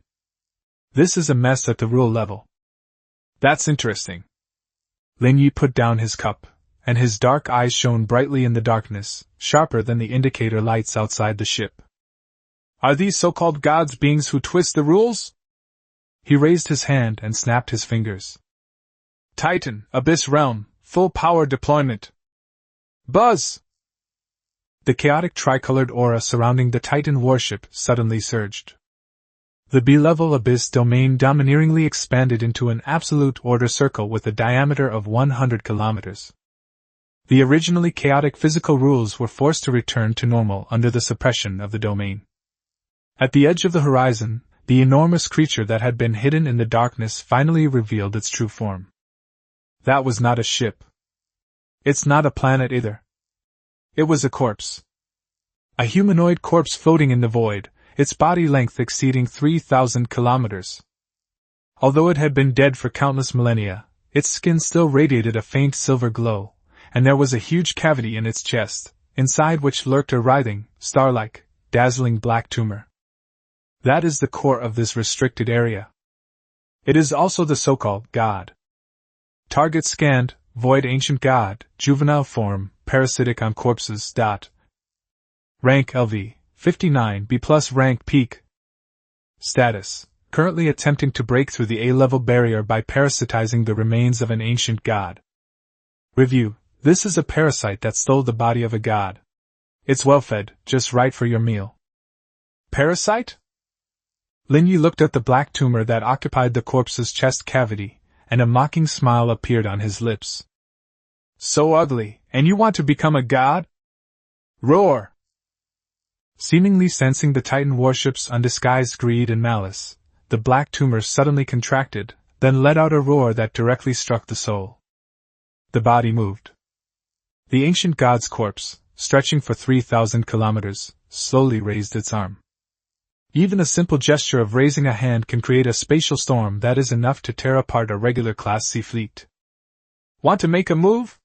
Speaker 1: This is a mess at the rule level. That's interesting. Lin Ye put down his cup, and his dark eyes shone brightly in the darkness, sharper than the indicator lights outside the ship. Are these so-called gods beings who twist the rules? He raised his hand and snapped his fingers. Titan, Abyss Realm, full power deployment. Buzz! The chaotic tricolored aura surrounding the Titan warship suddenly surged. The B-level Abyss domain domineeringly expanded into an absolute order circle with a diameter of 100 kilometers. The originally chaotic physical rules were forced to return to normal under the suppression of the domain. At the edge of the horizon, the enormous creature that had been hidden in the darkness finally revealed its true form. That was not a ship. It's not a planet either. It was a corpse. A humanoid corpse floating in the void, its body length exceeding 3,000 kilometers. Although it had been dead for countless millennia, its skin still radiated a faint silver glow, and there was a huge cavity in its chest, inside which lurked a writhing, star-like, dazzling black tumor. That is the core of this restricted area. It is also the so-called God. Target scanned, void ancient God, juvenile form, parasitic on corpses. Rank LV, 59 B+ rank peak. Status, currently attempting to break through the A-level barrier by parasitizing the remains of an ancient God. Review, this is a parasite that stole the body of a god. It's well-fed, just right for your meal. Parasite? Lin Ye looked at the black tumor that occupied the corpse's chest cavity, and a mocking smile appeared on his lips. So ugly, and you want to become a god? Roar! Seemingly sensing the Titan warship's undisguised greed and malice, the black tumor suddenly contracted, then let out a roar that directly struck the soul. The body moved. The ancient god's corpse, stretching for 3,000 kilometers, slowly raised its arm. Even a simple gesture of raising a hand can create a spatial storm that is enough to tear apart a regular Class C fleet. Want to make a move?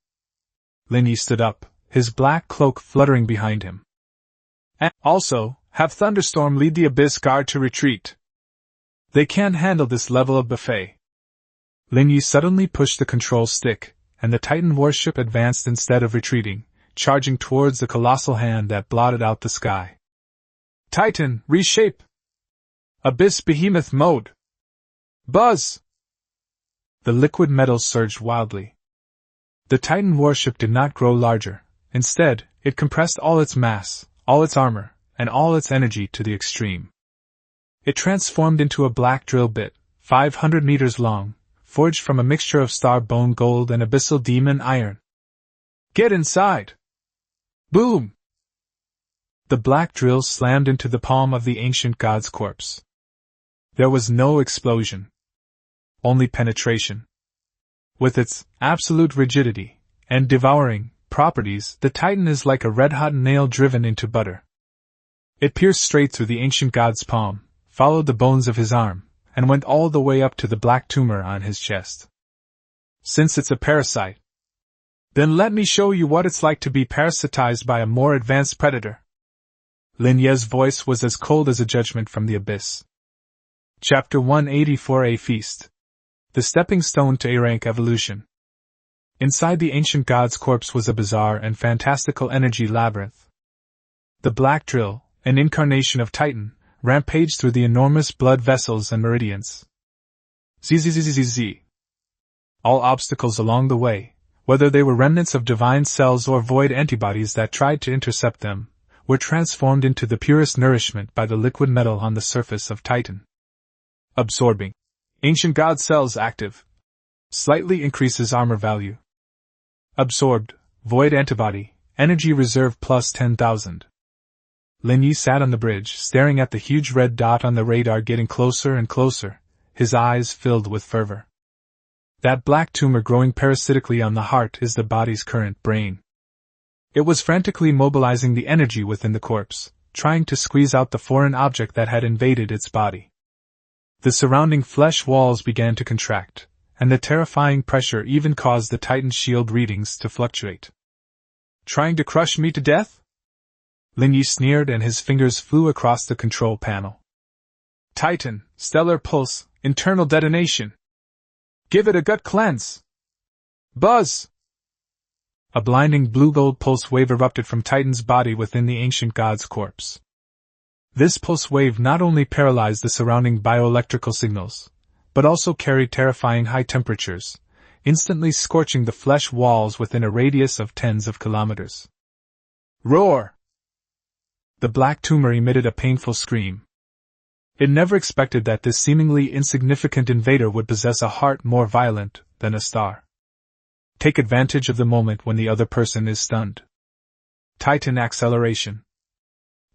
Speaker 1: Lin Ye stood up, his black cloak fluttering behind him. And also, have Thunderstorm lead the Abyss Guard to retreat. They can't handle this level of buffet. Lin Ye suddenly pushed the control stick, and the Titan warship advanced instead of retreating, charging towards the colossal hand that blotted out the sky. Titan, reshape! Abyss Behemoth mode! Buzz! The liquid metal surged wildly. The Titan warship did not grow larger. Instead, it compressed all its mass, all its armor, and all its energy to the extreme. It transformed into a black drill bit, 500 meters long, forged from a mixture of star-bone gold and abyssal demon iron. Get inside! Boom! The black drill slammed into the palm of the ancient god's corpse. There was no explosion. Only penetration. With its absolute rigidity and devouring properties, the Titan is like a red-hot nail driven into butter. It pierced straight through the ancient god's palm, followed the bones of his arm, and went all the way up to the black tumor on his chest. Since it's a parasite, then let me show you what it's like to be parasitized by a more advanced predator. Lin Ye's voice was as cold as a judgment from the abyss. Chapter 184, A Feast. The Stepping Stone to A-Rank Evolution. Inside the ancient god's corpse was a bizarre and fantastical energy labyrinth. The black drill, an incarnation of Titan, rampaged through the enormous blood vessels and meridians. Zzzzzzz. All obstacles along the way, whether they were remnants of divine cells or void antibodies that tried to intercept them, were transformed into the purest nourishment by the liquid metal on the surface of Titan. Absorbing. Ancient god cells active. Slightly increases armor value. Absorbed. Void antibody. Energy reserve plus 10,000. Lin Ye sat on the bridge, staring at the huge red dot on the radar getting closer and closer, his eyes filled with fervor. That black tumor growing parasitically on the heart is the body's current brain. It was frantically mobilizing the energy within the corpse, trying to squeeze out the foreign object that had invaded its body. The surrounding flesh walls began to contract, and the terrifying pressure even caused the Titan shield readings to fluctuate. Trying to crush me to death? Lin Ye sneered and his fingers flew across the control panel. Titan, stellar pulse, internal detonation. Give it a gut cleanse. Buzz! A blinding blue-gold pulse wave erupted from Titan's body within the ancient god's corpse. This pulse wave not only paralyzed the surrounding bioelectrical signals, but also carried terrifying high temperatures, instantly scorching the flesh walls within a radius of tens of kilometers. Roar! The black tumor emitted a painful scream. It never expected that this seemingly insignificant invader would possess a heart more violent than a star. Take advantage of the moment when the other person is stunned. Titan acceleration.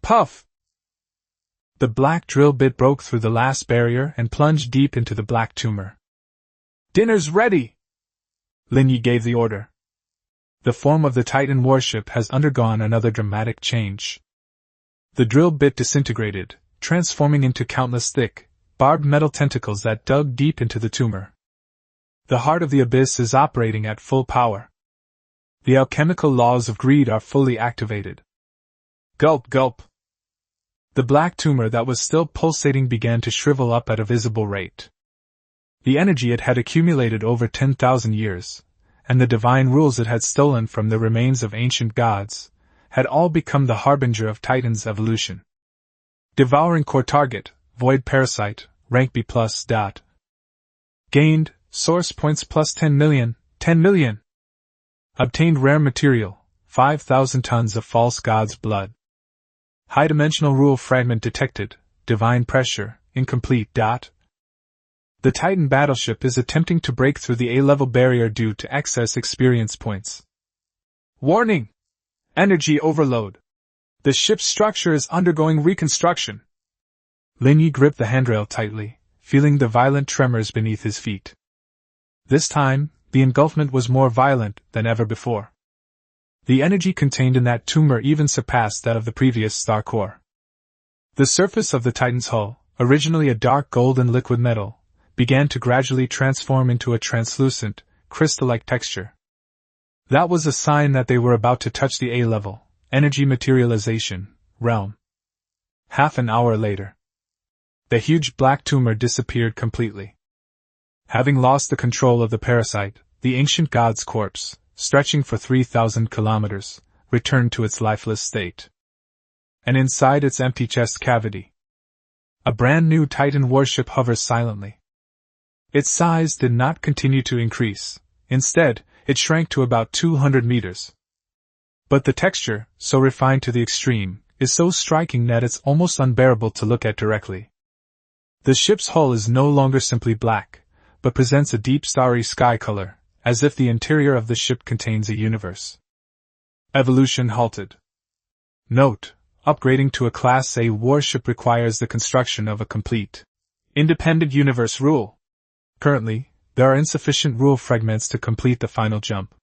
Speaker 1: Puff! The black drill bit broke through the last barrier and plunged deep into the black tumor. Dinner's ready! Lin Ye gave the order. The form of the Titan warship has undergone another dramatic change. The drill bit disintegrated, transforming into countless thick, barbed metal tentacles that dug deep into the tumor. The heart of the abyss is operating at full power. The alchemical laws of greed are fully activated. Gulp, gulp. The black tumor that was still pulsating began to shrivel up at a visible rate. The energy it had accumulated over 10,000 years, and the divine rules it had stolen from the remains of ancient gods, had all become the harbinger of Titan's evolution. Devouring core target, void parasite, rank B+, dot. Gained, source points plus 10 million, 10 million. Obtained rare material, 5,000 tons of false god's blood. High-dimensional rule fragment detected, divine pressure, incomplete. The Titan battleship is attempting to break through the A-level barrier due to excess experience points. Warning! Energy overload. The ship's structure is undergoing reconstruction. Lin Ye gripped the handrail tightly, feeling the violent tremors beneath his feet. This time, the engulfment was more violent than ever before. The energy contained in that tumor even surpassed that of the previous star core. The surface of the Titan's hull, originally a dark golden liquid metal, began to gradually transform into a translucent, crystal-like texture. That was a sign that they were about to touch the A-level, energy materialization, realm. Half an hour later, the huge black tumor disappeared completely. Having lost the control of the parasite, the ancient god's corpse, stretching for 3,000 kilometers, returned to its lifeless state. And inside its empty chest cavity, a brand new Titan warship hovers silently. Its size did not continue to increase, instead, it shrank to about 200 meters. But the texture, so refined to the extreme, is so striking that it's almost unbearable to look at directly. The ship's hull is no longer simply black, but presents a deep starry sky color, as if the interior of the ship contains a universe. Evolution halted. Note: upgrading to a Class A warship requires the construction of a complete, independent universe rule. Currently, there are insufficient rule fragments to complete the final jump.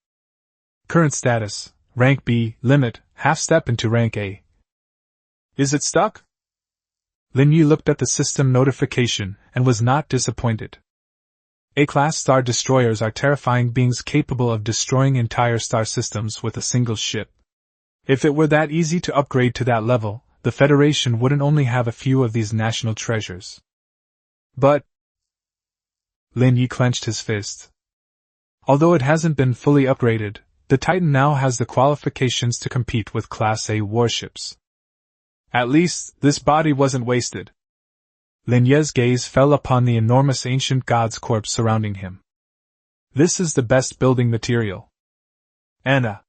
Speaker 1: Current status: Rank B, limit, half step into Rank A. Is it stuck? Lin Ye looked at the system notification and was not disappointed. A-class star destroyers are terrifying beings capable of destroying entire star systems with a single ship. If it were that easy to upgrade to that level, the Federation wouldn't only have a few of these national treasures. But Lin Ye clenched his fist. Although it hasn't been fully upgraded, the Titan now has the qualifications to compete with Class A warships. At least, this body wasn't wasted. Lin Ye's gaze fell upon the enormous ancient god's corpse surrounding him. This is the best building material. Anna.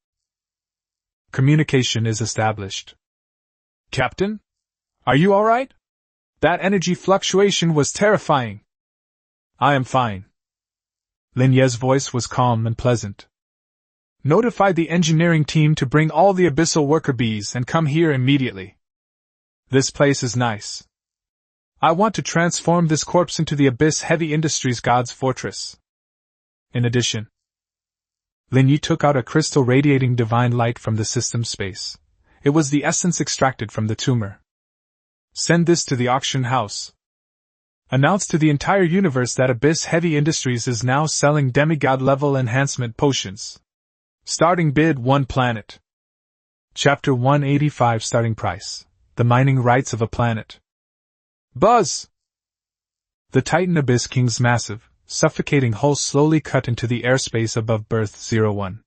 Speaker 1: Communication is established. Captain? Are you alright? That energy fluctuation was terrifying. I am fine. Lin Ye's voice was calm and pleasant. Notify the engineering team to bring all the abyssal worker bees and come here immediately. This place is nice. I want to transform this corpse into the Abyss Heavy Industries God's Fortress. In addition, Lin Ye took out a crystal radiating divine light from the system space. It was the essence extracted from the tumor. Send this to the auction house. Announce to the entire universe that Abyss Heavy Industries is now selling demigod-level enhancement potions. Starting bid 1 planet. Chapter 185 Starting price. The mining rights of a planet. Buzz! The Titan Abyss King's massive, suffocating hull slowly cut into the airspace above Berth 01.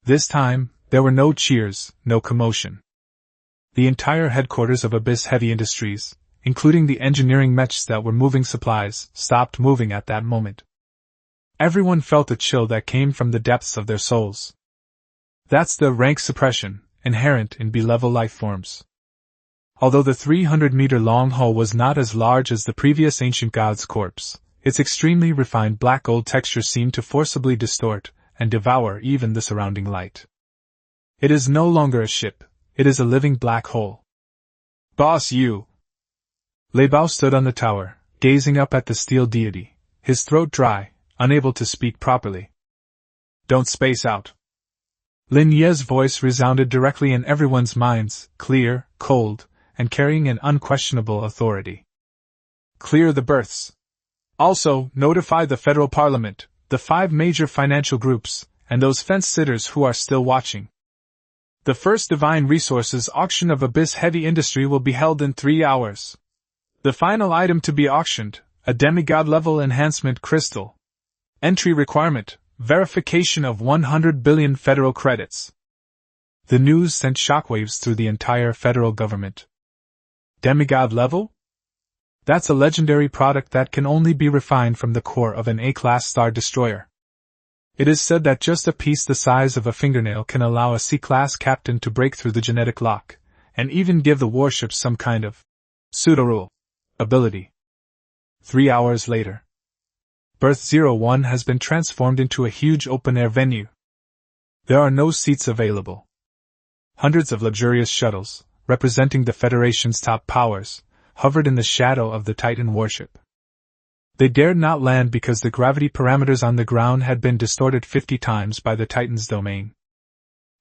Speaker 1: This time, there were no cheers, no commotion. The entire headquarters of Abyss Heavy Industries, including the engineering mechs that were moving supplies, stopped moving at that moment. Everyone felt a chill that came from the depths of their souls. That's the rank suppression, inherent in B-level life forms. Although the 300-meter-long hull was not as large as the previous ancient god's corpse, its extremely refined black gold texture seemed to forcibly distort and devour even the surrounding light. It is no longer a ship, it is a living black hole. Boss, you! Lei Bao stood on the tower, gazing up at the steel deity, his throat dry, unable to speak properly. Don't space out. Lin Ye's voice resounded directly in everyone's minds, clear, cold, and carrying an unquestionable authority. Clear the berths. Also, notify the federal parliament, the 5 major financial groups, and those fence-sitters who are still watching. The first Divine Resources auction of Abyss Heavy Industry will be held in 3 hours. The final item to be auctioned, a demigod-level enhancement crystal. Entry requirement, verification of 100 billion federal credits. The news sent shockwaves through the entire federal government. Demigod level? That's a legendary product that can only be refined from the core of an A-class star destroyer. It is said that just a piece the size of a fingernail can allow a C-class captain to break through the genetic lock, and even give the warships some kind of pseudo-rule ability. 3 hours later. Berth 01 has been transformed into a huge open-air venue. There are no seats available. Hundreds of luxurious shuttles, representing the Federation's top powers, hovered in the shadow of the Titan warship. They dared not land because the gravity parameters on the ground had been distorted 50 times by the Titan's domain.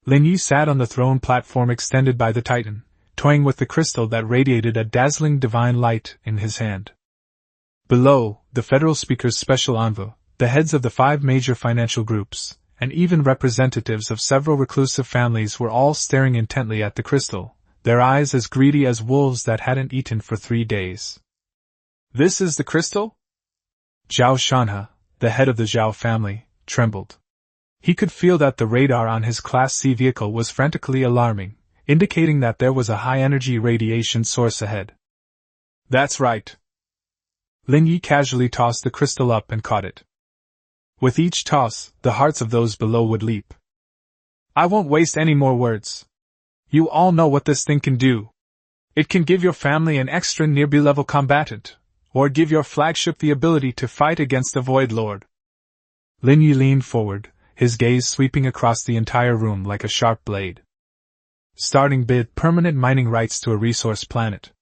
Speaker 1: Lin Ye sat on the throne platform extended by the Titan, toying with the crystal that radiated a dazzling divine light in his hand. Below, the Federal Speaker's special envoy, the heads of the 5 major financial groups, and even representatives of several reclusive families were all staring intently at the crystal, their eyes as greedy as wolves that hadn't eaten for 3 days. This is the crystal? Zhao Shanhe, the head of the Zhao family, trembled. He could feel that the radar on his Class C vehicle was frantically alarming, indicating that there was a high-energy radiation source ahead. That's right. Lin Ye casually tossed the crystal up and caught it. With each toss, the hearts of those below would leap. I won't waste any more words. You all know what this thing can do. It can give your family an extra near B-level combatant, or give your flagship the ability to fight against the Void Lord. Lin Ye leaned forward, his gaze sweeping across the entire room like a sharp blade. Starting bid: permanent mining rights to a resource planet.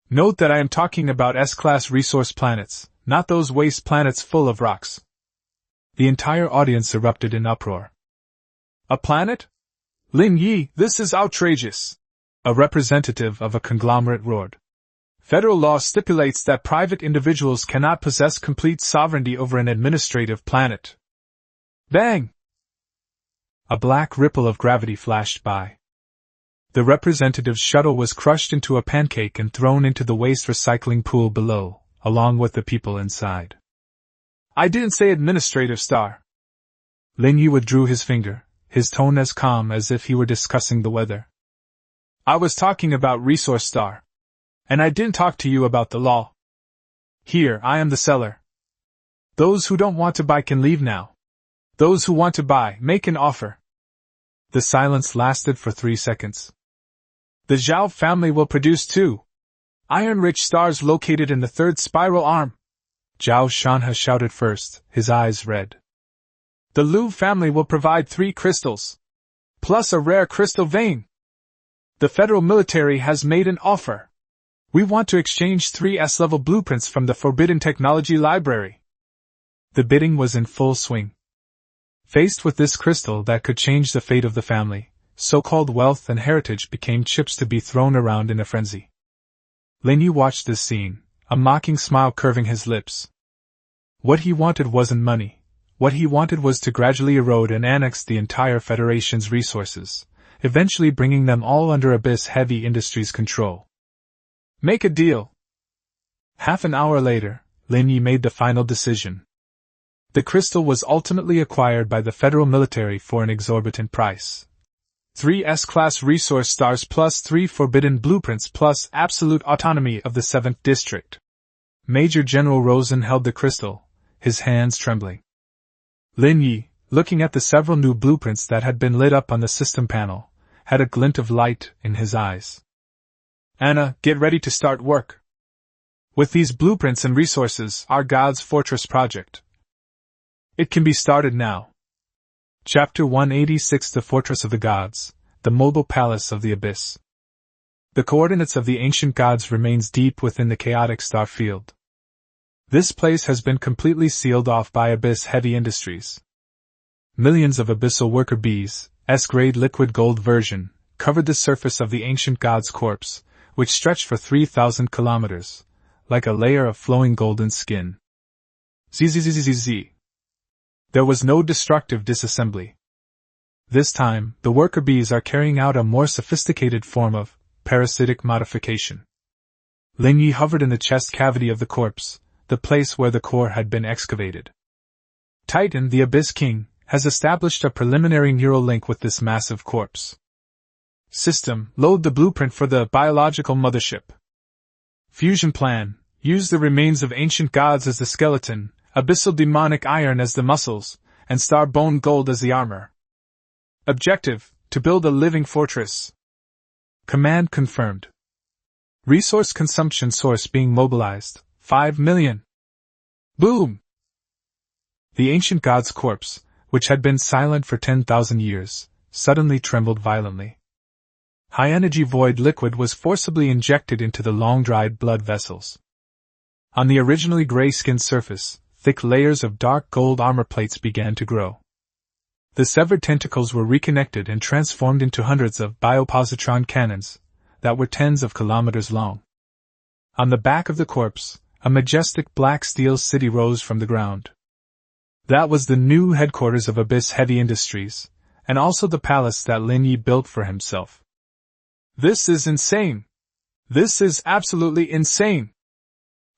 Speaker 1: Note that I am talking about S-class resource planets, not those waste planets full of rocks. The entire audience erupted in uproar. A planet? Lin Ye, this is outrageous! A representative of a conglomerate roared. Federal law stipulates that private individuals cannot possess complete sovereignty over an administrative planet. Bang! A black ripple of gravity flashed by. The representative's shuttle was crushed into a pancake and thrown into the waste recycling pool below, along with the people inside. I didn't say administrative star. Lin Ye withdrew his finger, his tone as calm as if he were discussing the weather. I was talking about resource star. And I didn't talk to you about the law. Here, I am the seller. Those who don't want to buy can leave now. Those who want to buy, make an offer. The silence lasted for 3 seconds. The Zhao family will produce 2 iron-rich stars located in the 3rd spiral arm. Zhao Shanhe shouted first, his eyes red. The Liu family will provide 3 crystals, plus a rare crystal vein. The federal military has made an offer. We want to exchange 3 S-level blueprints from the Forbidden Technology Library. The bidding was in full swing. Faced with this crystal that could change the fate of the family, so-called wealth and heritage became chips to be thrown around in a frenzy. Lin Ye watched this scene, a mocking smile curving his lips. What he wanted wasn't money. What he wanted was to gradually erode and annex the entire Federation's resources, eventually bringing them all under Abyss Heavy Industries' control. Make a deal. Half an hour later, Lin Ye made the final decision. The crystal was ultimately acquired by the federal military for an exorbitant price. 3 S-class resource stars plus 3 forbidden blueprints plus absolute autonomy of the 7th district. Major General Rosen held the crystal, his hands trembling. Lin Ye, looking at the several new blueprints that had been lit up on the system panel, had a glint of light in his eyes. Anna, get ready to start work. With these blueprints and resources, our God's Fortress project. It can be started now. Chapter 186 The Fortress of the Gods, the Mobile Palace of the Abyss. The coordinates of the ancient gods remains deep within the chaotic star field. This place has been completely sealed off by Abyss Heavy Industries. Millions of abyssal worker bees, S-grade liquid gold version, covered the surface of the ancient god's corpse, which stretched for 3,000 kilometers, like a layer of flowing golden skin. Zzzzzzz. There was no destructive disassembly. This time, the worker bees are carrying out a more sophisticated form of parasitic modification. Lin Ye hovered in the chest cavity of the corpse, the place where the core had been excavated. Titan, the Abyss King, has established a preliminary neural link with this massive corpse. System, load the blueprint for the biological mothership. Fusion plan, use the remains of ancient gods as the skeleton, abyssal demonic iron as the muscles, and star bone gold as the armor. Objective, to build a living fortress. Command confirmed. Resource consumption source being mobilized, 5 million. Boom! The ancient god's corpse, which had been silent for 10,000 years, suddenly trembled violently. High-energy void liquid was forcibly injected into the long-dried blood vessels. On the originally gray-skinned surface, thick layers of dark gold armor plates began to grow. The severed tentacles were reconnected and transformed into hundreds of biopositron cannons that were tens of kilometers long. On the back of the corpse, a majestic black steel city rose from the ground. That was the new headquarters of Abyss Heavy Industries, and also the palace that Lin Ye built for himself. This is insane! This is absolutely insane!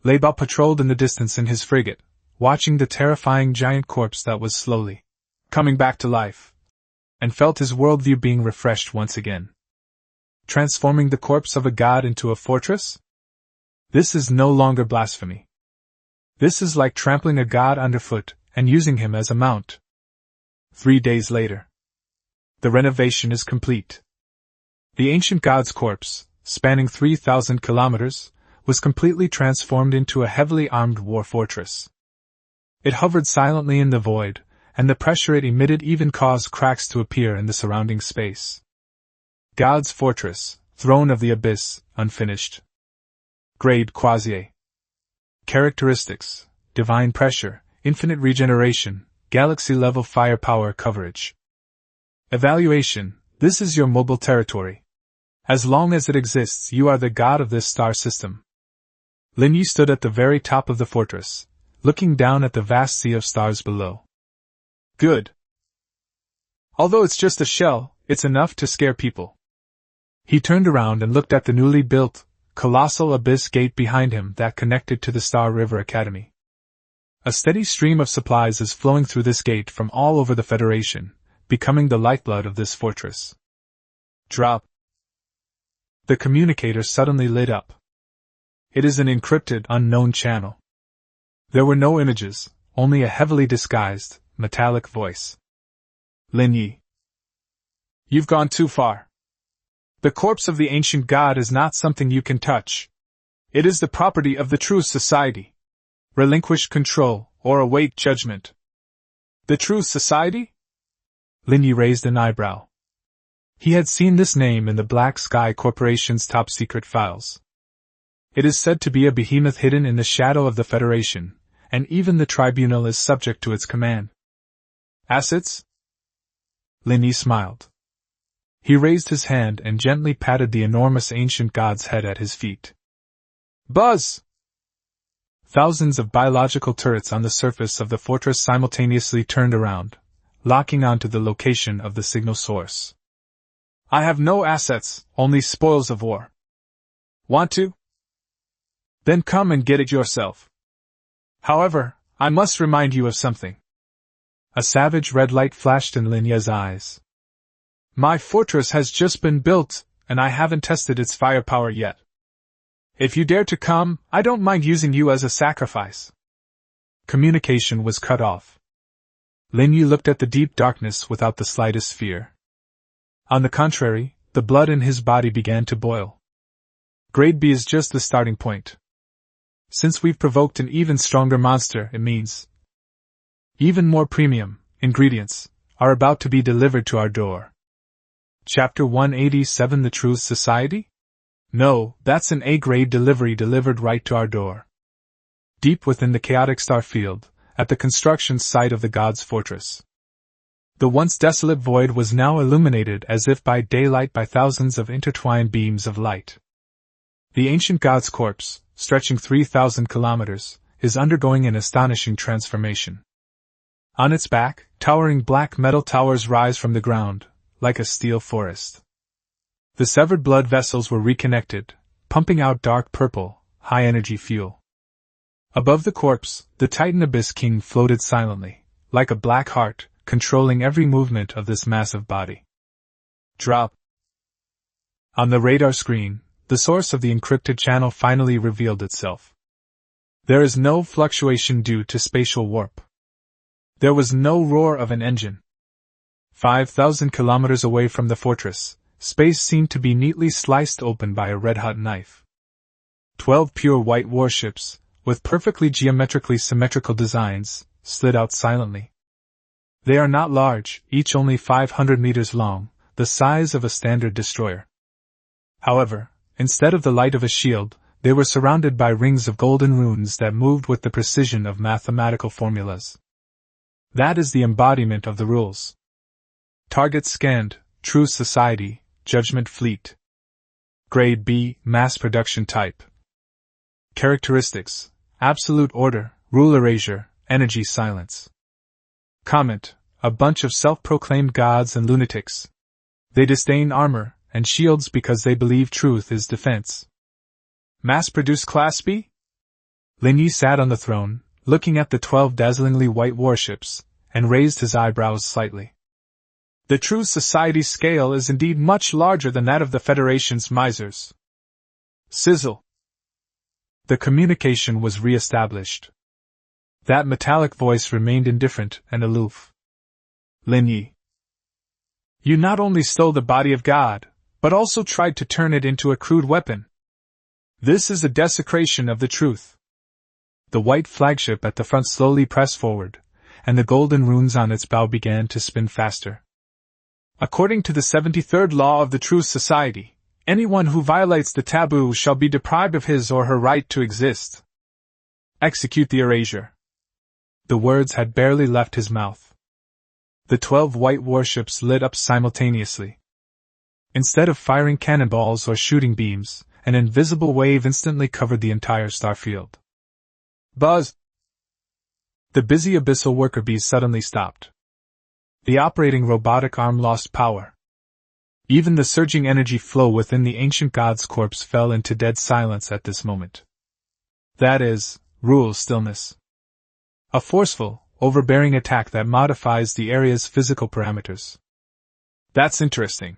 Speaker 1: Lei Bao patrolled in the distance in his frigate, watching the terrifying giant corpse that was slowly coming back to life, and felt his worldview being refreshed once again. Transforming the corpse of a god into a fortress? This is no longer blasphemy. This is like trampling a god underfoot and using him as a mount. 3 days later. The renovation is complete. The ancient god's corpse, spanning 3,000 kilometers, was completely transformed into a heavily armed war fortress. It hovered silently in the void, and the pressure it emitted even caused cracks to appear in the surrounding space. God's Fortress, Throne of the Abyss, unfinished. Grade Quasi-A. Characteristics: Divine Pressure, Infinite Regeneration, Galaxy-level Firepower Coverage. Evaluation: This is your mobile territory. As long as it exists, you are the god of this star system. Lin Ye stood at the very top of the fortress, looking down at the vast sea of stars below. Good. Although it's just a shell, it's enough to scare people. He turned around and looked at the newly built, colossal abyss gate behind him that connected to the Star River Academy. A steady stream of supplies is flowing through this gate from all over the Federation, becoming the lifeblood of this fortress. Drop. The communicator suddenly lit up. It is an encrypted, unknown channel. There were no images, only a heavily disguised, metallic voice. Lin Ye. You've gone too far. The corpse of the ancient god is not something you can touch. It is the property of the true society. Relinquish control, or await judgment. The true society? Lin Ye raised an eyebrow. He had seen this name in the Black Sky Corporation's top-secret files. It is said to be a behemoth hidden in the shadow of the Federation, and even the tribunal is subject to its command. Assets? Lin Ye smiled. He raised his hand and gently patted the enormous ancient god's head at his feet. Buzz! Thousands of biological turrets on the surface of the fortress simultaneously turned around, locking onto the location of the signal source. I have no assets, only spoils of war. Want to? Then come and get it yourself. However, I must remind you of something. A savage red light flashed in Lin Ye's eyes. My fortress has just been built, and I haven't tested its firepower yet. If you dare to come, I don't mind using you as a sacrifice. Communication was cut off. Lin Ye looked at the deep darkness without the slightest fear. On the contrary, the blood in his body began to boil. Grade B is just the starting point. Since we've provoked an even stronger monster, it means even more premium ingredients are about to be delivered to our door. Chapter 187 The Truth Society? No, that's an A-grade delivery delivered right to our door. Deep within the chaotic star field, at the construction site of the god's fortress. The once desolate void was now illuminated as if by daylight by thousands of intertwined beams of light. The ancient god's corpse, stretching 3,000 kilometers, is undergoing an astonishing transformation. On its back, towering black metal towers rise from the ground, like a steel forest. The severed blood vessels were reconnected, pumping out dark purple, high-energy fuel. Above the corpse, the Titan Abyss King floated silently, like a black heart, controlling every movement of this massive body. Drop. On the radar screen, the source of the encrypted channel finally revealed itself. There is no fluctuation due to spatial warp. There was no roar of an engine. 5,000 kilometers away from the fortress, space seemed to be neatly sliced open by a red-hot knife. 12 pure white warships, with perfectly geometrically symmetrical designs, slid out silently. They are not large, each only 500 meters long, the size of a standard destroyer. However, instead of the light of a shield, they were surrounded by rings of golden runes that moved with the precision of mathematical formulas. That is the embodiment of the rules. Target scanned, True Society, Judgment Fleet. Grade B, Mass Production Type. Characteristics: Absolute Order, Rule Erasure, Energy Silence. Comment: A bunch of self-proclaimed gods and lunatics. They disdain armor and shields because they believe truth is defense. Mass-produced Class B? Lin Ye sat on the throne, looking at the 12 dazzlingly white warships, and raised his eyebrows slightly. The True Society scale is indeed much larger than that of the Federation's misers. Sizzle. The communication was re-established. That metallic voice remained indifferent and aloof. Lin Ye. You not only stole the body of God, but also tried to turn it into a crude weapon. This is a desecration of the truth. The white flagship at the front slowly pressed forward, and the golden runes on its bow began to spin faster. According to the 73rd law of the True Society, anyone who violates the taboo shall be deprived of his or her right to exist. Execute the erasure. The words had barely left his mouth. The 12 white warships lit up simultaneously. Instead of firing cannonballs or shooting beams, an invisible wave instantly covered the entire starfield. Buzz! The busy abyssal worker bees suddenly stopped. The operating robotic arm lost power. Even the surging energy flow within the ancient god's corpse fell into dead silence at this moment. That is, rule stillness. A forceful, overbearing attack that modifies the area's physical parameters. That's interesting.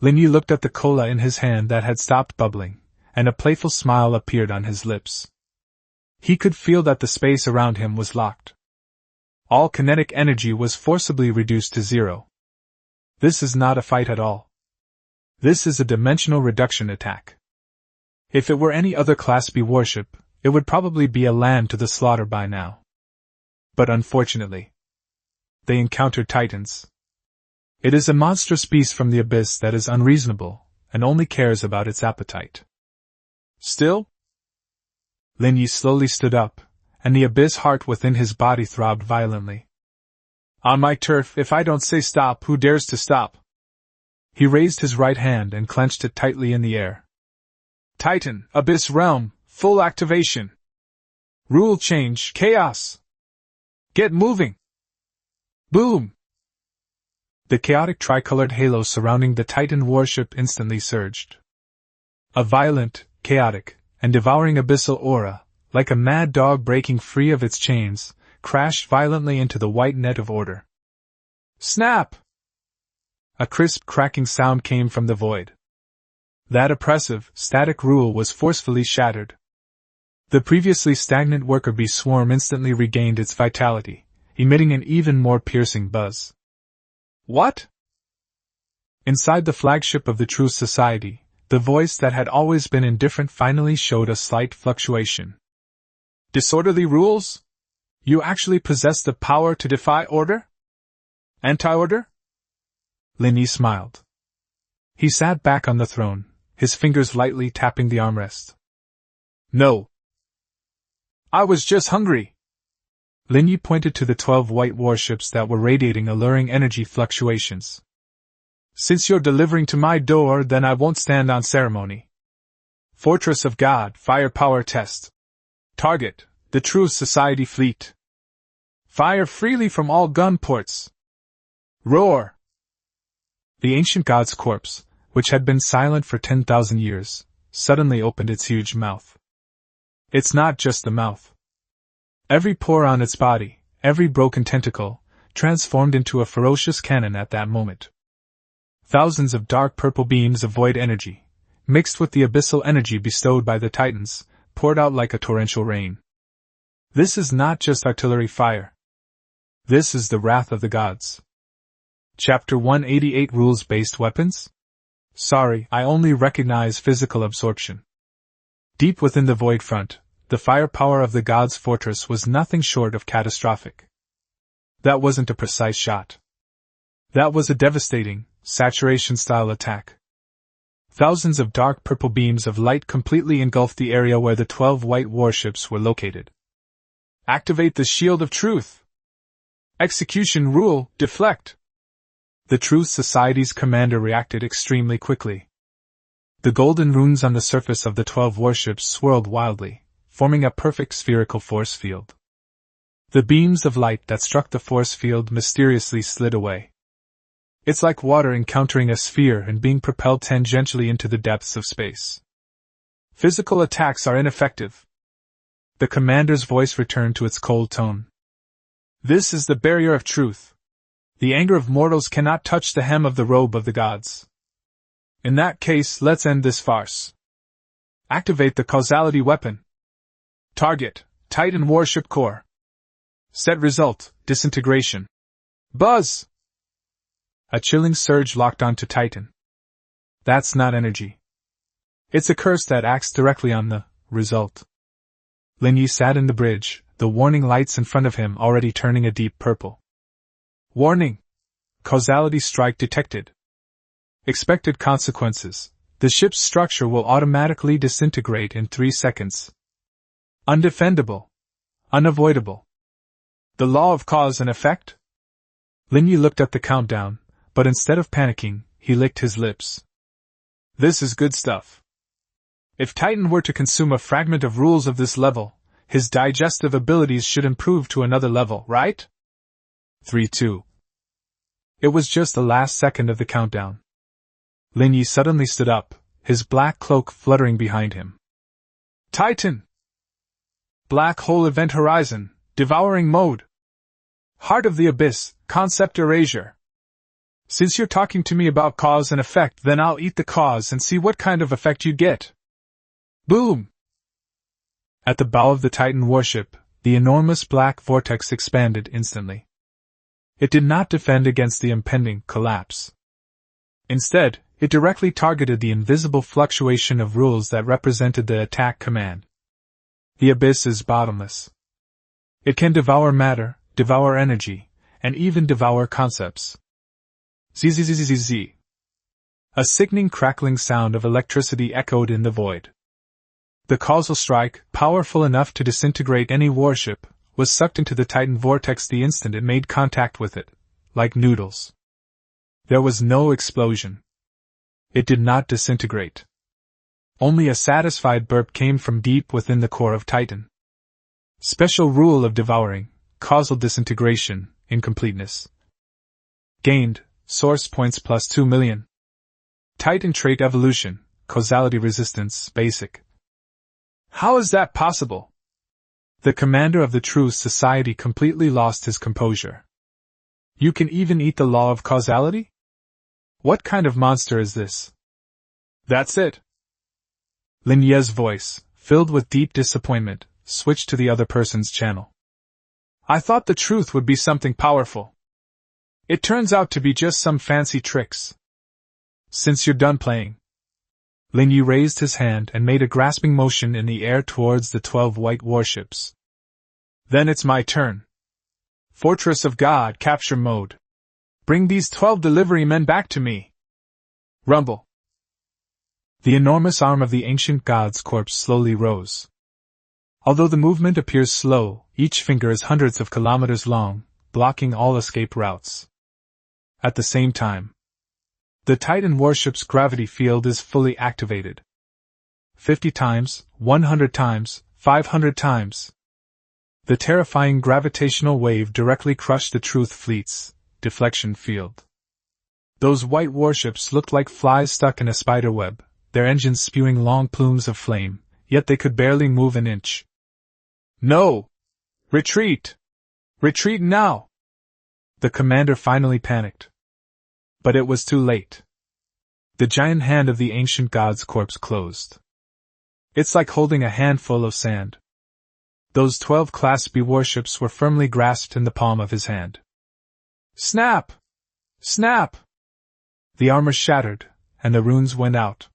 Speaker 1: Lin Ye looked at the cola in his hand that had stopped bubbling, and a playful smile appeared on his lips. He could feel that the space around him was locked. All kinetic energy was forcibly reduced to zero. This is not a fight at all. This is a dimensional reduction attack. If it were any other Class B warship, it would probably be a lamb to the slaughter by now. But unfortunately, they encountered titans. It is a monstrous beast from the abyss that is unreasonable, and only cares about its appetite. Still? Lin Ye slowly stood up, and the abyss heart within his body throbbed violently. On my turf, if I don't say stop, who dares to stop? He raised his right hand and clenched it tightly in the air. Titan, Abyss Realm, full activation. Rule change, chaos. Get moving. Boom! The chaotic tricolored halo surrounding the Titan warship instantly surged. A violent, chaotic, and devouring abyssal aura, like a mad dog breaking free of its chains, crashed violently into the white net of order. Snap! A crisp cracking sound came from the void. That oppressive, static rule was forcefully shattered. The previously stagnant worker bee swarm instantly regained its vitality, emitting an even more piercing buzz. What? Inside the flagship of the Truth Society, the voice that had always been indifferent finally showed a slight fluctuation. Disorderly rules? You actually possess the power to defy order? Anti-order? Lin Ye smiled. He sat back on the throne, his fingers lightly tapping the armrest. No. I was just hungry. Lin Ye pointed to the 12 white warships that were radiating alluring energy fluctuations. Since you're delivering to my door, then I won't stand on ceremony. Fortress of God, firepower test. Target, the Truth Society fleet. Fire freely from all gun ports. Roar! The ancient god's corpse, which had been silent for 10,000 years, suddenly opened its huge mouth. It's not just the mouth. Every pore on its body, every broken tentacle, transformed into a ferocious cannon at that moment. Thousands of dark purple beams of void energy, mixed with the abyssal energy bestowed by the Titans, poured out like a torrential rain. This is not just artillery fire. This is the wrath of the gods. Chapter 188 Rules-Based Weapons? Sorry, I only recognize physical absorption. Deep within the void front, the firepower of the gods' fortress was nothing short of catastrophic. That wasn't a precise shot. That was a devastating, saturation-style attack. Thousands of dark purple beams of light completely engulfed the area where the 12 white warships were located. Activate the Shield of Truth! Execution rule, deflect! The Truth Society's commander reacted extremely quickly. The golden runes on the surface of the 12 warships swirled wildly, forming a perfect spherical force field. The beams of light that struck the force field mysteriously slid away. It's like water encountering a sphere and being propelled tangentially into the depths of space. Physical attacks are ineffective. The commander's voice returned to its cold tone. This is the barrier of truth. The anger of mortals cannot touch the hem of the robe of the gods. In that case, let's end this farce. Activate the causality weapon. Target, Titan Warship Core. Set result, disintegration. Buzz! A chilling surge locked onto Titan. That's not energy. It's a curse that acts directly on the result. Lin Ye sat in the bridge, the warning lights in front of him already turning a deep purple. Warning! Causality strike detected. Expected consequences. The ship's structure will automatically disintegrate in 3 seconds. Undefendable. Unavoidable. The law of cause and effect? Lin Ye looked at the countdown, but instead of panicking, he licked his lips. This is good stuff. If Titan were to consume a fragment of rules of this level, his digestive abilities should improve to another level, right? 3-2. It was just the last second of the countdown. Lin Ye suddenly stood up, his black cloak fluttering behind him. Titan! Black hole event horizon, devouring mode. Heart of the abyss, concept erasure. Since you're talking to me about cause and effect, then I'll eat the cause and see what kind of effect you get. Boom! At the bow of the Titan warship, the enormous black vortex expanded instantly. It did not defend against the impending collapse. Instead, it directly targeted the invisible fluctuation of rules that represented the attack command. The abyss is bottomless. It can devour matter, devour energy, and even devour concepts. Zzzzzzz. A sickening crackling sound of electricity echoed in the void. The causal strike, powerful enough to disintegrate any warship, was sucked into the Titan vortex the instant it made contact with it, like noodles. There was no explosion. It did not disintegrate. Only a satisfied burp came from deep within the core of Titan. Special rule of devouring, causal disintegration, incompleteness. Gained, source points plus 2 million. Titan trait evolution, causality resistance, basic. How is that possible? The commander of the Truth Society completely lost his composure. You can even eat the law of causality? What kind of monster is this? That's it. Lin Ye's voice, filled with deep disappointment, switched to the other person's channel. I thought the truth would be something powerful. It turns out to be just some fancy tricks. Since you're done playing. Lin Ye raised his hand and made a grasping motion in the air towards the 12 white warships. Then it's my turn. Fortress of God capture mode. Bring these 12 delivery men back to me. Rumble. The enormous arm of the ancient god's corpse slowly rose. Although the movement appears slow, each finger is hundreds of kilometers long, blocking all escape routes. At the same time, the Titan warship's gravity field is fully activated. 50 times, 100 times, 500 times. The terrifying gravitational wave directly crushed the Truth Fleet's deflection field. Those white warships looked like flies stuck in a spider web, their engines spewing long plumes of flame, yet they could barely move an inch. No! Retreat! Retreat now! The commander finally panicked. But it was too late. The giant hand of the ancient god's corpse closed. It's like holding a handful of sand. Those 12 Class B warships were firmly grasped in the palm of his hand. Snap! Snap! The armor shattered, and the runes went out.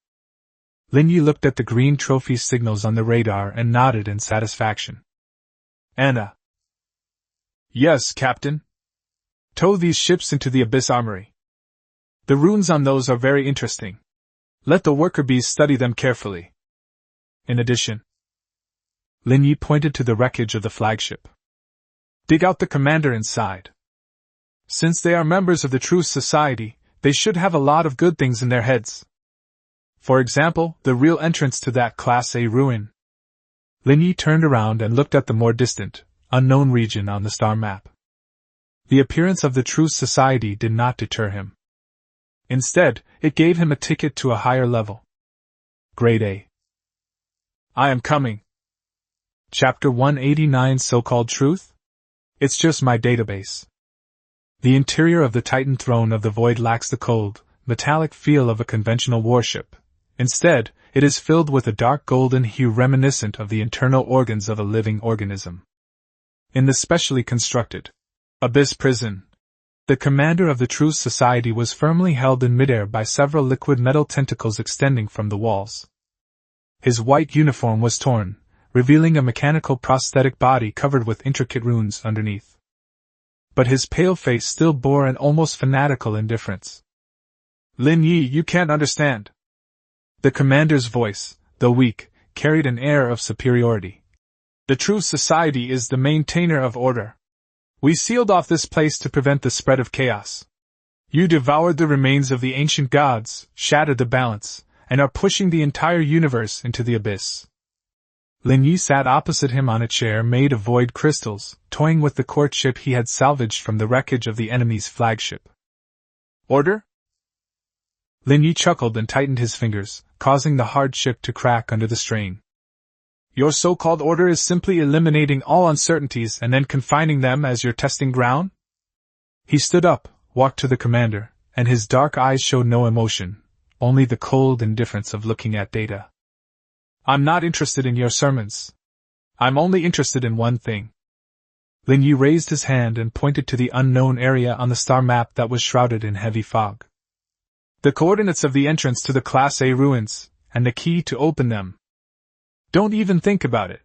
Speaker 1: Lin Ye looked at the green trophy signals on the radar and nodded in satisfaction. Anna. Yes, Captain. Tow these ships into the Abyss Armory. The runes on those are very interesting. Let the worker bees study them carefully. In addition, Lin Ye pointed to the wreckage of the flagship. Dig out the commander inside. Since they are members of the Truth Society, they should have a lot of good things in their heads. For example, the real entrance to that Class A ruin. Lin Ye turned around and looked at the more distant, unknown region on the star map. The appearance of the Truth Society did not deter him. Instead, it gave him a ticket to a higher level. Grade A. I am coming. Chapter 189 So-Called Truth? It's just my database. The interior of the Titan throne of the void lacks the cold, metallic feel of a conventional warship. Instead, it is filled with a dark golden hue reminiscent of the internal organs of a living organism. In the specially constructed Abyss prison, the commander of the Truth Society was firmly held in midair by several liquid metal tentacles extending from the walls. His white uniform was torn, revealing a mechanical prosthetic body covered with intricate runes underneath. But his pale face still bore an almost fanatical indifference. Lin Ye, you can't understand. The commander's voice, though weak, carried an air of superiority. The Truth Society is the maintainer of order. We sealed off this place to prevent the spread of chaos. You devoured the remains of the ancient gods, shattered the balance, and are pushing the entire universe into the abyss. Lin Ye sat opposite him on a chair made of void crystals, toying with the courtship he had salvaged from the wreckage of the enemy's flagship. Order? Lin Ye chuckled and tightened his fingers, causing the hard ship to crack under the strain. Your so-called order is simply eliminating all uncertainties and then confining them as your testing ground? He stood up, walked to the commander, and his dark eyes showed no emotion, only the cold indifference of looking at data. I'm not interested in your sermons. I'm only interested in one thing. Lin Ye raised his hand and pointed to the unknown area on the star map that was shrouded in heavy fog. The coordinates of the entrance to the Class A ruins, and the key to open them. Don't even think about it.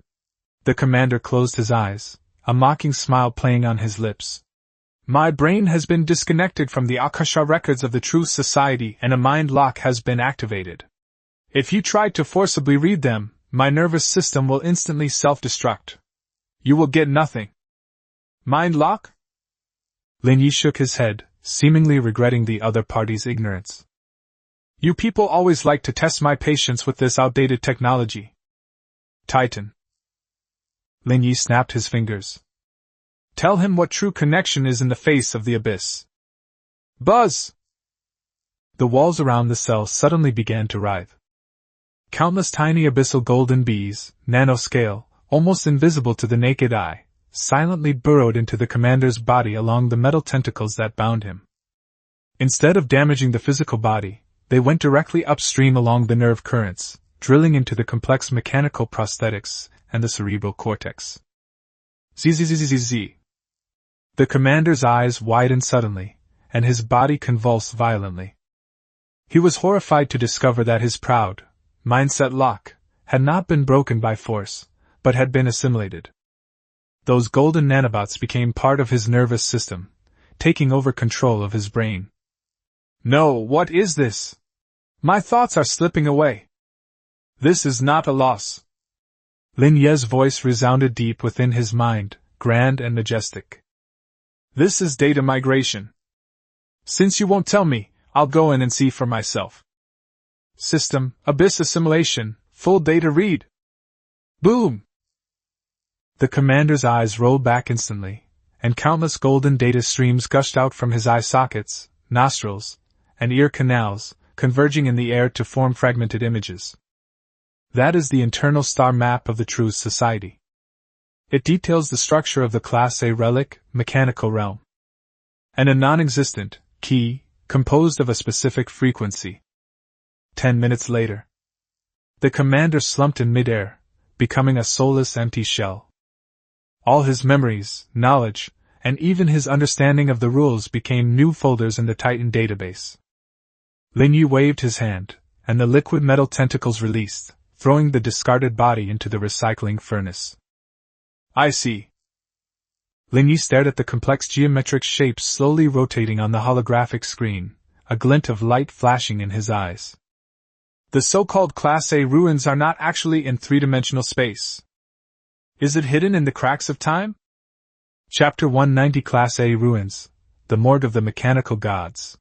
Speaker 1: The commander closed his eyes, a mocking smile playing on his lips. My brain has been disconnected from the Akasha records of the Truth Society and a mind lock has been activated. If you try to forcibly read them, my nervous system will instantly self-destruct. You will get nothing. Mind lock? Lin Ye shook his head, seemingly regretting the other party's ignorance. You people always like to test my patience with this outdated technology. Titan. Lin Ye snapped his fingers. Tell him what true connection is in the face of the abyss. Buzz! The walls around the cell suddenly began to writhe. Countless tiny abyssal golden bees, nanoscale, almost invisible to the naked eye, silently burrowed into the commander's body along the metal tentacles that bound him. Instead of damaging the physical body, they went directly upstream along the nerve currents, drilling into the complex mechanical prosthetics and the cerebral cortex. Zzzzzzz. The commander's eyes widened suddenly, and his body convulsed violently. He was horrified to discover that his proud mindset lock had not been broken by force, but had been assimilated. Those golden nanobots became part of his nervous system, taking over control of his brain. No, what is this? My thoughts are slipping away. This is not a loss. Lin Ye's voice resounded deep within his mind, grand and majestic. This is data migration. Since you won't tell me, I'll go in and see for myself. System, abyss assimilation, full data read. Boom! The commander's eyes rolled back instantly, and countless golden data streams gushed out from his eye sockets, nostrils, and ear canals, converging in the air to form fragmented images. That is the internal star map of the True Society. It details the structure of the Class A relic, mechanical realm. And a non-existent key, composed of a specific frequency. 10 minutes later. The commander slumped in midair, becoming a soulless empty shell. All his memories, knowledge, and even his understanding of the rules became new folders in the Titan database. Lin Ye waved his hand, and the liquid metal tentacles released, throwing the discarded body into the recycling furnace. I see. Lin Ye stared at the complex geometric shapes slowly rotating on the holographic screen, a glint of light flashing in his eyes. The so-called Class A ruins are not actually in three-dimensional space. Is it hidden in the cracks of time? Chapter 190 Class A Ruins, the Morgue of the Mechanical Gods.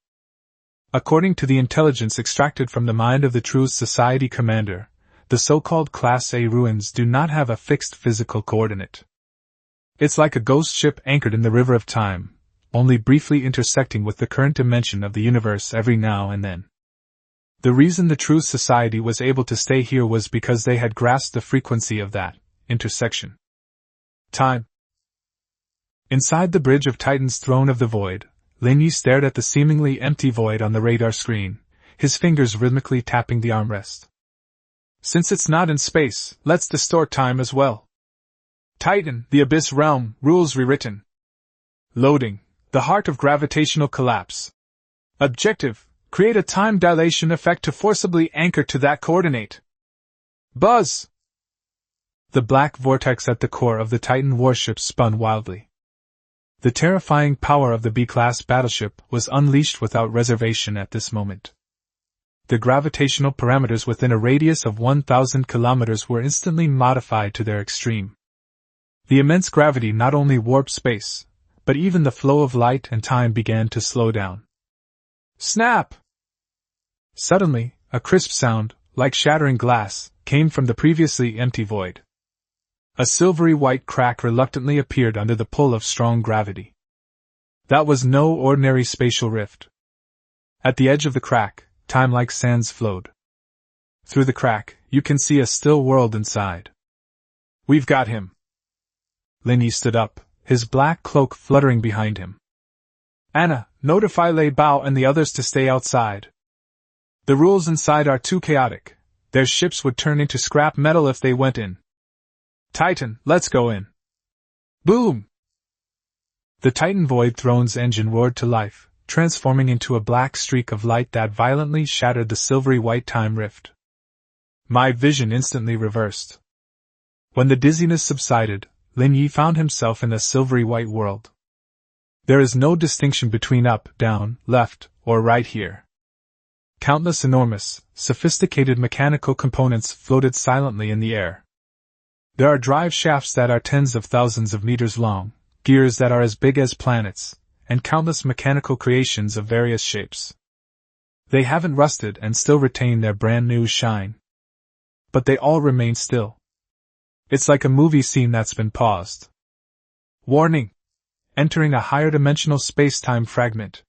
Speaker 1: According to the intelligence extracted from the mind of the True Society commander, the so-called Class A ruins do not have a fixed physical coordinate. It's like a ghost ship anchored in the river of time, only briefly intersecting with the current dimension of the universe every now and then. The reason the True Society was able to stay here was because they had grasped the frequency of that intersection. Time. Inside the bridge of Titan's throne of the void, Lin Ye stared at the seemingly empty void on the radar screen, his fingers rhythmically tapping the armrest. Since it's not in space, let's distort time as well. Titan, the Abyss Realm, rules rewritten. Loading, the heart of gravitational collapse. Objective, create a time dilation effect to forcibly anchor to that coordinate. Buzz! The black vortex at the core of the Titan warship spun wildly. The terrifying power of the B-class battleship was unleashed without reservation at this moment. The gravitational parameters within a radius of 1,000 kilometers were instantly modified to their extreme. The immense gravity not only warped space, but even the flow of light and time began to slow down. Snap! Suddenly, a crisp sound, like shattering glass, came from the previously empty void. A silvery white crack reluctantly appeared under the pull of strong gravity. That was no ordinary spatial rift. At the edge of the crack, time-like sands flowed. Through the crack, you can see a still world inside. We've got him. Lin Ye stood up, his black cloak fluttering behind him. Anna, notify Lei Bao and the others to stay outside. The rules inside are too chaotic. Their ships would turn into scrap metal if they went in. Titan, let's go in. Boom! The Titan Void Throne's engine roared to life, transforming into a black streak of light that violently shattered the silvery white time rift. My vision instantly reversed. When the dizziness subsided, Lin Ye found himself in a silvery white world. There is no distinction between up, down, left, or right here. Countless enormous, sophisticated mechanical components floated silently in the air. There are drive shafts that are tens of thousands of meters long, gears that are as big as planets, and countless mechanical creations of various shapes. They haven't rusted and still retain their brand new shine. But they all remain still. It's like a movie scene that's been paused. Warning! Entering a higher dimensional space-time fragment.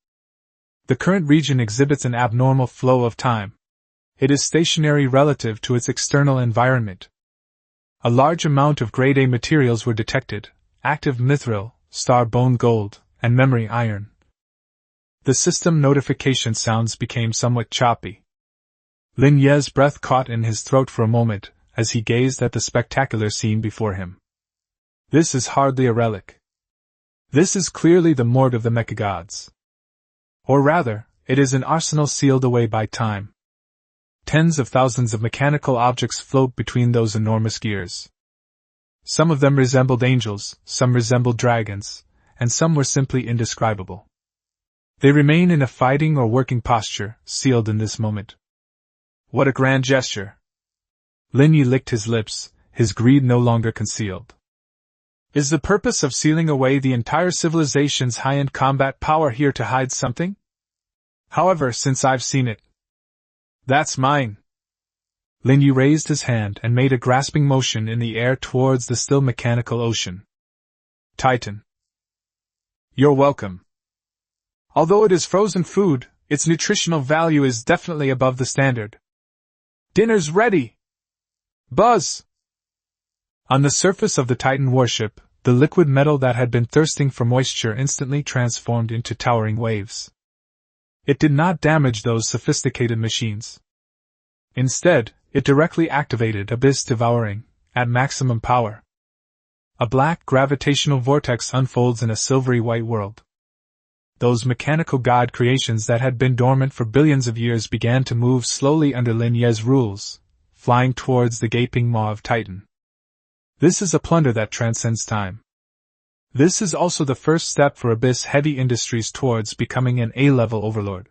Speaker 1: The current region exhibits an abnormal flow of time. It is stationary relative to its external environment. A large amount of grade A materials were detected, active mithril, star bone gold, and memory iron. The system notification sounds became somewhat choppy. Lin Ye's breath caught in his throat for a moment as he gazed at the spectacular scene before him. This is hardly a relic. This is clearly the morgue of the mecha gods. Or rather, it is an arsenal sealed away by time. Tens of thousands of mechanical objects float between those enormous gears. Some of them resembled angels, some resembled dragons, and some were simply indescribable. They remain in a fighting or working posture, sealed in this moment. What a grand gesture! Lin Ye licked his lips, his greed no longer concealed. Is the purpose of sealing away the entire civilization's high-end combat power here to hide something? However, since I've seen it, that's mine. Lin Ye raised his hand and made a grasping motion in the air towards the still mechanical ocean. Titan. You're welcome. Although it is frozen food, its nutritional value is definitely above the standard. Dinner's ready! Buzz! On the surface of the Titan warship, the liquid metal that had been thirsting for moisture instantly transformed into towering waves. It did not damage those sophisticated machines. Instead, it directly activated abyss devouring, at maximum power. A black gravitational vortex unfolds in a silvery white world. Those mechanical god creations that had been dormant for billions of years began to move slowly under Lin Ye's rules, flying towards the gaping maw of Titan. This is a plunder that transcends time. This is also the first step for Abyss Heavy Industries towards becoming an A-level overlord.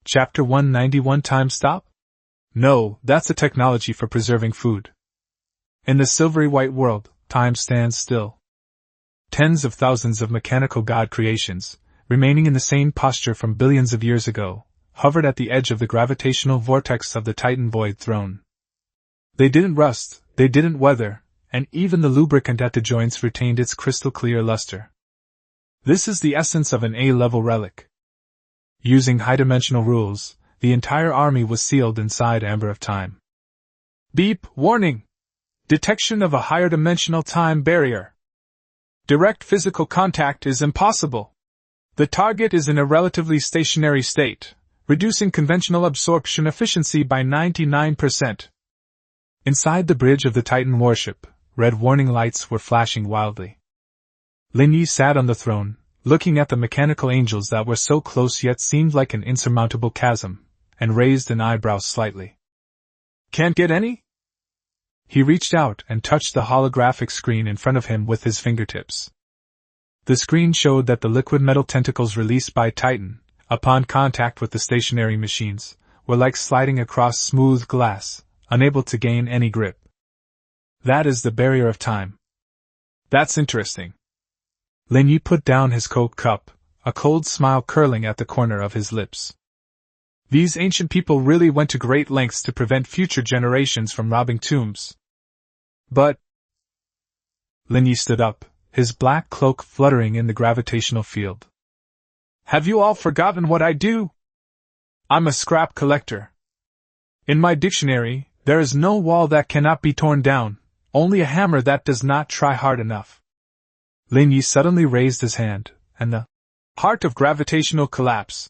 Speaker 1: Chapter 191 Time Stop? No, that's a technology for preserving food. In the silvery white world, time stands still. Tens of thousands of mechanical god creations, remaining in the same posture from billions of years ago, hovered at the edge of the gravitational vortex of the Titan Void Throne. They didn't rust, they didn't weather, and even the lubricant at the joints retained its crystal-clear luster. This is the essence of an A-level relic. Using high-dimensional rules, the entire army was sealed inside Amber of Time. Beep, warning! Detection of a higher-dimensional time barrier. Direct physical contact is impossible. The target is in a relatively stationary state, reducing conventional absorption efficiency by 99%. Inside the bridge of the Titan warship, red warning lights were flashing wildly. Lin Ye sat on the throne, looking at the mechanical angels that were so close yet seemed like an insurmountable chasm, and raised an eyebrow slightly. Can't get any? He reached out and touched the holographic screen in front of him with his fingertips. The screen showed that the liquid metal tentacles released by Titan, upon contact with the stationary machines, were like sliding across smooth glass, unable to gain any grip. That is the barrier of time. That's interesting. Lin Ye put down his Coke cup, a cold smile curling at the corner of his lips. These ancient people really went to great lengths to prevent future generations from robbing tombs. But... Lin Ye stood up, his black cloak fluttering in the gravitational field. Have you all forgotten what I do? I'm a scrap collector. In my dictionary, there is no wall that cannot be torn down, only a hammer that does not try hard enough. Lin Ye suddenly raised his hand, and the heart of gravitational collapse,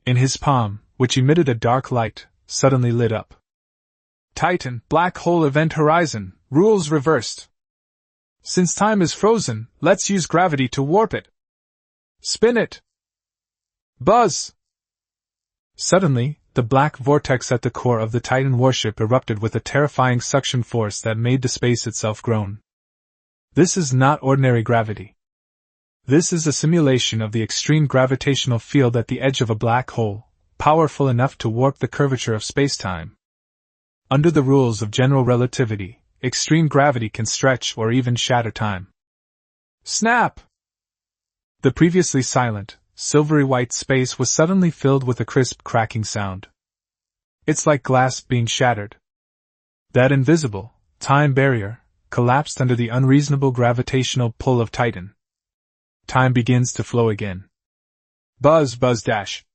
Speaker 1: in his palm, which emitted a dark light, suddenly lit up. Titan, black hole event horizon, rules reversed. Since time is frozen, let's use gravity to warp it. Spin it. Buzz! Suddenly, the black vortex at the core of the Titan warship erupted with a terrifying suction force that made the space itself groan. This is not ordinary gravity. This is a simulation of the extreme gravitational field at the edge of a black hole, powerful enough to warp the curvature of space-time. Under the rules of general relativity, extreme gravity can stretch or even shatter time. Snap! The previously silent, silvery white space was suddenly filled with a crisp cracking sound. It's like glass being shattered. That invisible, time barrier, collapsed under the unreasonable gravitational pull of Titan. Time begins to flow again. Buzz, buzz, dash.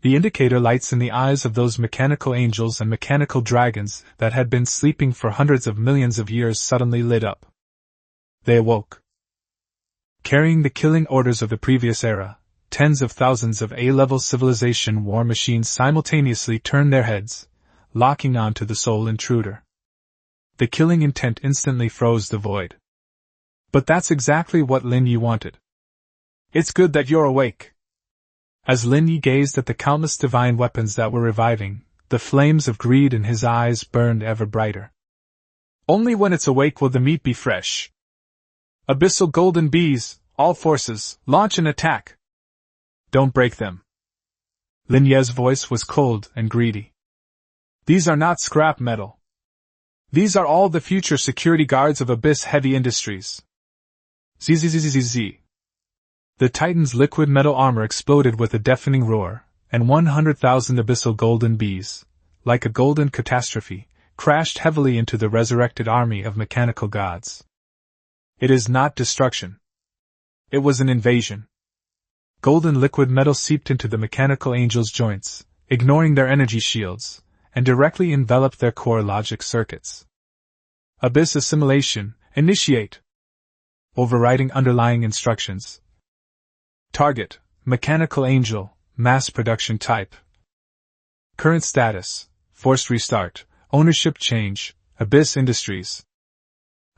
Speaker 1: The indicator lights in the eyes of those mechanical angels and mechanical dragons that had been sleeping for hundreds of millions of years suddenly lit up. They awoke. Carrying the killing orders of the previous era, tens of thousands of A-level civilization war machines simultaneously turned their heads, locking onto the sole intruder. The killing intent instantly froze the void. But that's exactly what Lin Ye wanted. It's good that you're awake. As Lin Ye gazed at the countless divine weapons that were reviving, the flames of greed in his eyes burned ever brighter. Only when it's awake will the meat be fresh. Abyssal golden bees, all forces, launch an attack. Don't break them. Lin Ye's voice was cold and greedy. These are not scrap metal. These are all the future security guards of Abyss Heavy Industries. Zzzzzzz. The Titan's liquid metal armor exploded with a deafening roar, and 100,000 abyssal golden bees, like a golden catastrophe, crashed heavily into the resurrected army of mechanical gods. It is not destruction. It was an invasion. Golden liquid metal seeped into the mechanical angels' joints, ignoring their energy shields, and directly enveloped their core logic circuits. Abyss assimilation, initiate. Overriding underlying instructions. Target, mechanical angel, mass production type. Current status, forced restart, ownership change, Abyss Industries.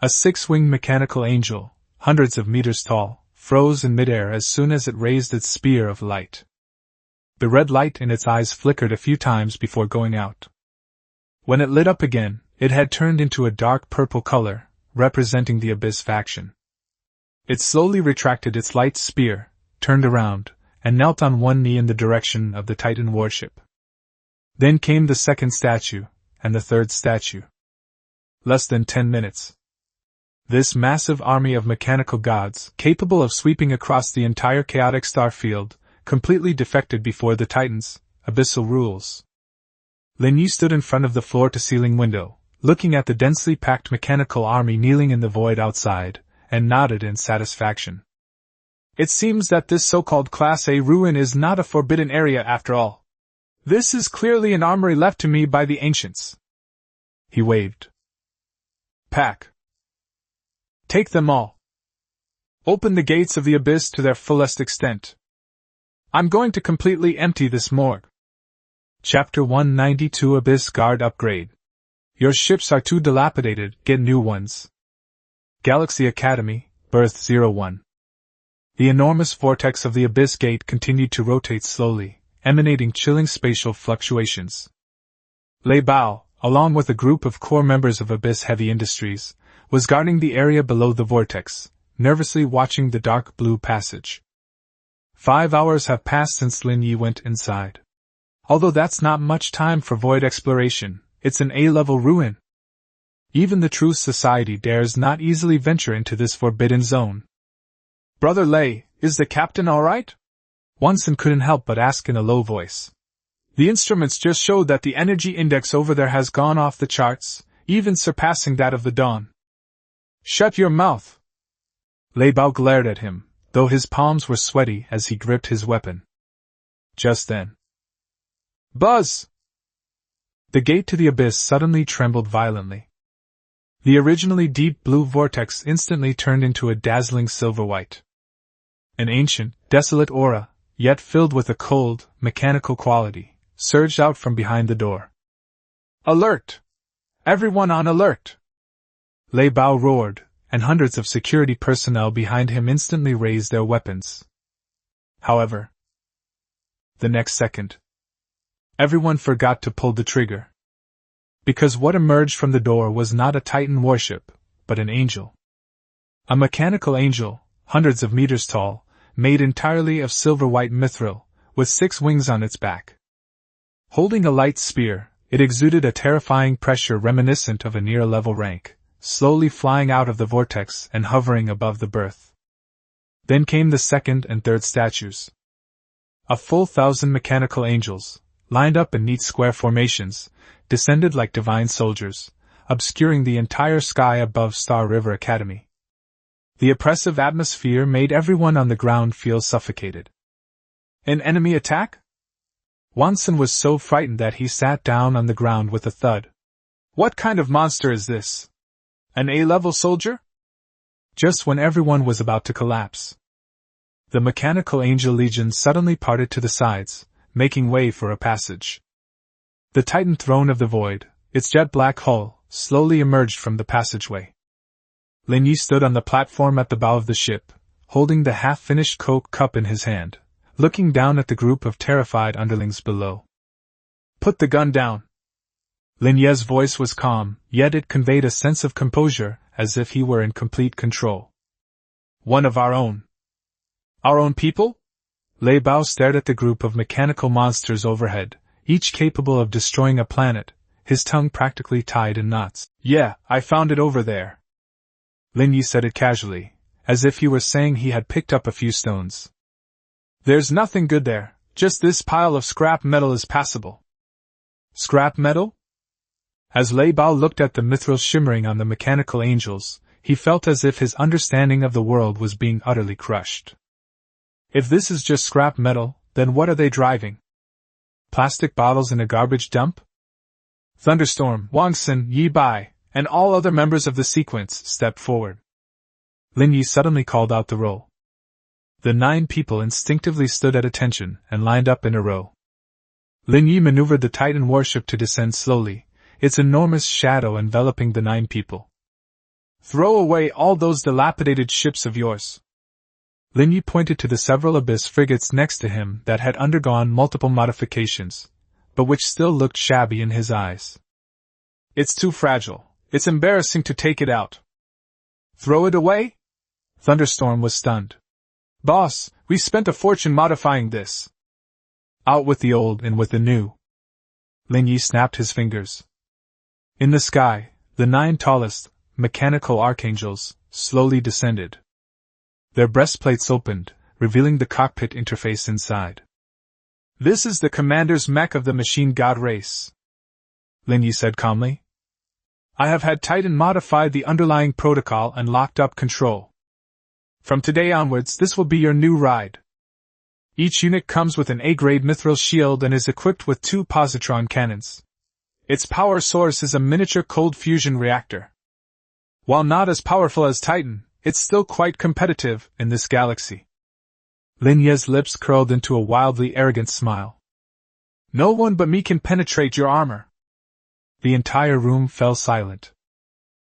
Speaker 1: A six-winged mechanical angel, hundreds of meters tall, froze in midair as soon as it raised its spear of light. The red light in its eyes flickered a few times before going out. When it lit up again, it had turned into a dark purple color, representing the Abyss faction. It slowly retracted its light spear, turned around, and knelt on one knee in the direction of the Titan warship. Then came the second statue, and the third statue. Less than 10 minutes. This massive army of mechanical gods, capable of sweeping across the entire chaotic star field, completely defected before the Titans' abyssal rules. Lin Ye stood in front of the floor-to-ceiling window, looking at the densely packed mechanical army kneeling in the void outside, and nodded in satisfaction. It seems that this so-called Class A ruin is not a forbidden area after all. This is clearly an armory left to me by the ancients. He waved. Pack. Take them all. Open the gates of the abyss to their fullest extent. I'm going to completely empty this morgue. Chapter 192 Abyss Guard Upgrade. Your ships are too dilapidated, get new ones. Galaxy Academy, Berth 01. The enormous vortex of the Abyss Gate continued to rotate slowly, emanating chilling spatial fluctuations. Lei Bao, along with a group of core members of Abyss Heavy Industries, was guarding the area below the vortex, nervously watching the dark blue passage. 5 hours have passed since Lin Ye went inside. Although that's not much time for void exploration, it's an A-level ruin. Even the Truth Society dares not easily venture into this forbidden zone. Brother Lei, is the captain all right? Wonson couldn't help but ask in a low voice. The instruments just showed that the energy index over there has gone off the charts, even surpassing that of the dawn. Shut your mouth! Lei Bao glared at him, though his palms were sweaty as he gripped his weapon. Just then. Buzz! The gate to the abyss suddenly trembled violently. The originally deep blue vortex instantly turned into a dazzling silver white. An ancient, desolate aura, yet filled with a cold, mechanical quality, surged out from behind the door. Alert! Everyone on alert! Lei Bao roared, and hundreds of security personnel behind him instantly raised their weapons. However, the next second, everyone forgot to pull the trigger. Because what emerged from the door was not a Titan warship, but an angel. A mechanical angel, hundreds of meters tall, made entirely of silver-white mithril, with 6 wings on its back. Holding a light spear, it exuded a terrifying pressure reminiscent of a near-level rank, slowly flying out of the vortex and hovering above the berth. Then came the second and third statues. A full 1,000 mechanical angels, lined up in neat square formations, descended like divine soldiers, obscuring the entire sky above Star River Academy. The oppressive atmosphere made everyone on the ground feel suffocated. An enemy attack? Wonson was so frightened that he sat down on the ground with a thud. What kind of monster is this? An A-level soldier? Just when everyone was about to collapse. The mechanical angel legion suddenly parted to the sides, making way for a passage. The Titan throne of the void, its jet-black hull, slowly emerged from the passageway. Lin Ye stood on the platform at the bow of the ship, holding the half-finished Coke cup in his hand, looking down at the group of terrified underlings below. "Put the gun down." Lin Ye's voice was calm, yet it conveyed a sense of composure, as if he were in complete control. "One of our own." "Our own people?" Lei Bao stared at the group of mechanical monsters overhead, each capable of destroying a planet, his tongue practically tied in knots. "Yeah, I found it over there." Lin Ye said it casually, as if he were saying he had picked up a few stones. "There's nothing good there, just this pile of scrap metal is passable." "Scrap metal?" As Lei Bao looked at the mithril shimmering on the mechanical angels, he felt as if his understanding of the world was being utterly crushed. If this is just scrap metal, then what are they driving? Plastic bottles in a garbage dump? Thunderstorm, Wangsun, Yi Bai, and all other members of the sequence stepped forward. Lin Ye suddenly called out the roll. The 9 people instinctively stood at attention and lined up in a row. Lin Ye maneuvered the Titan warship to descend slowly, its enormous shadow enveloping the 9 people. "Throw away all those dilapidated ships of yours." Lin Ye pointed to the several abyss frigates next to him that had undergone multiple modifications, but which still looked shabby in his eyes. "It's too fragile. It's embarrassing to take it out." "Throw it away?" Thunderstorm was stunned. "Boss, we spent a fortune modifying this." "Out with the old and with the new." Lin Ye snapped his fingers. In the sky, the 9 tallest, mechanical archangels, slowly descended. Their breastplates opened, revealing the cockpit interface inside. "This is the commander's mech of the machine god race," Lin Ye said calmly. "I have had Titan modify the underlying protocol and locked up control. From today onwards this will be your new ride. Each unit comes with an A-grade mithril shield and is equipped with 2 positron cannons. Its power source is a miniature cold fusion reactor. While not as powerful as Titan, it's still quite competitive in this galaxy." Lin Ye's lips curled into a wildly arrogant smile. "No one but me can penetrate your armor." The entire room fell silent.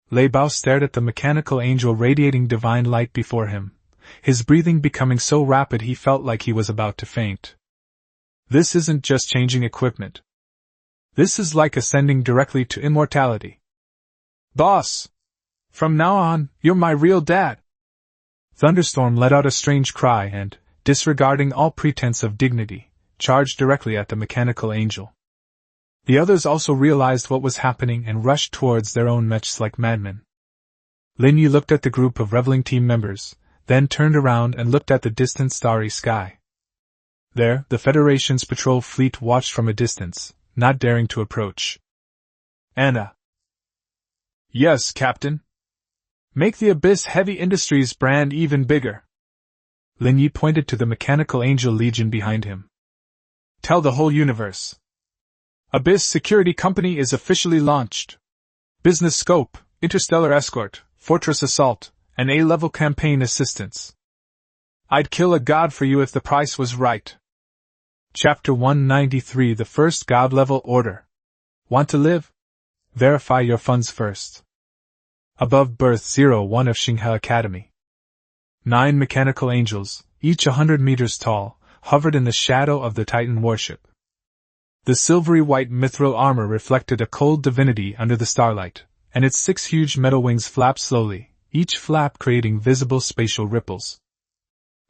Speaker 1: Lei Bao stared at the mechanical angel radiating divine light before him, his breathing becoming so rapid he felt like he was about to faint. This isn't just changing equipment. This is like ascending directly to immortality. "Boss! From now on, you're my real dad." Thunderstorm let out a strange cry and, disregarding all pretense of dignity, charged directly at the mechanical angel. The others also realized what was happening and rushed towards their own mechs like madmen. Lin Ye looked at the group of reveling team members, then turned around and looked at the distant starry sky. There, the Federation's patrol fleet watched from a distance, not daring to approach. "Anna." "Yes, Captain." "Make the Abyss Heavy Industries brand even bigger." Lin Ye pointed to the mechanical angel legion behind him. "Tell the whole universe. Abyss Security Company is officially launched. Business scope, interstellar escort, fortress assault, and A-level campaign assistance. I'd kill a god for you if the price was right." Chapter 193 The First God-Level Order. Want to live? Verify your funds first. Above Berth 01 of Xinghe Academy. 9 mechanical angels, each 100 meters tall, hovered in the shadow of the Titan warship. The silvery white mithril armor reflected a cold divinity under the starlight, and its 6 huge metal wings flapped slowly, each flap creating visible spatial ripples.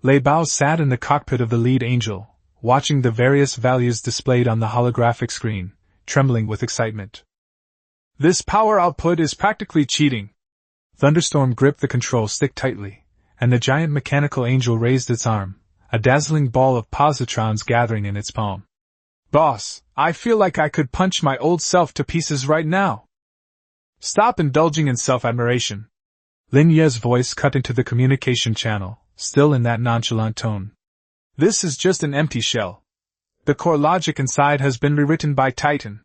Speaker 1: Lei Bao sat in the cockpit of the lead angel, watching the various values displayed on the holographic screen, trembling with excitement. "This power output is practically cheating." Thunderstorm gripped the control stick tightly, and the giant mechanical angel raised its arm, a dazzling ball of positrons gathering in its palm. "Boss, I feel like I could punch my old self to pieces right now." "Stop indulging in self-admiration." Lin Ye's voice cut into the communication channel, still in that nonchalant tone. "This is just an empty shell. The core logic inside has been rewritten by Titan.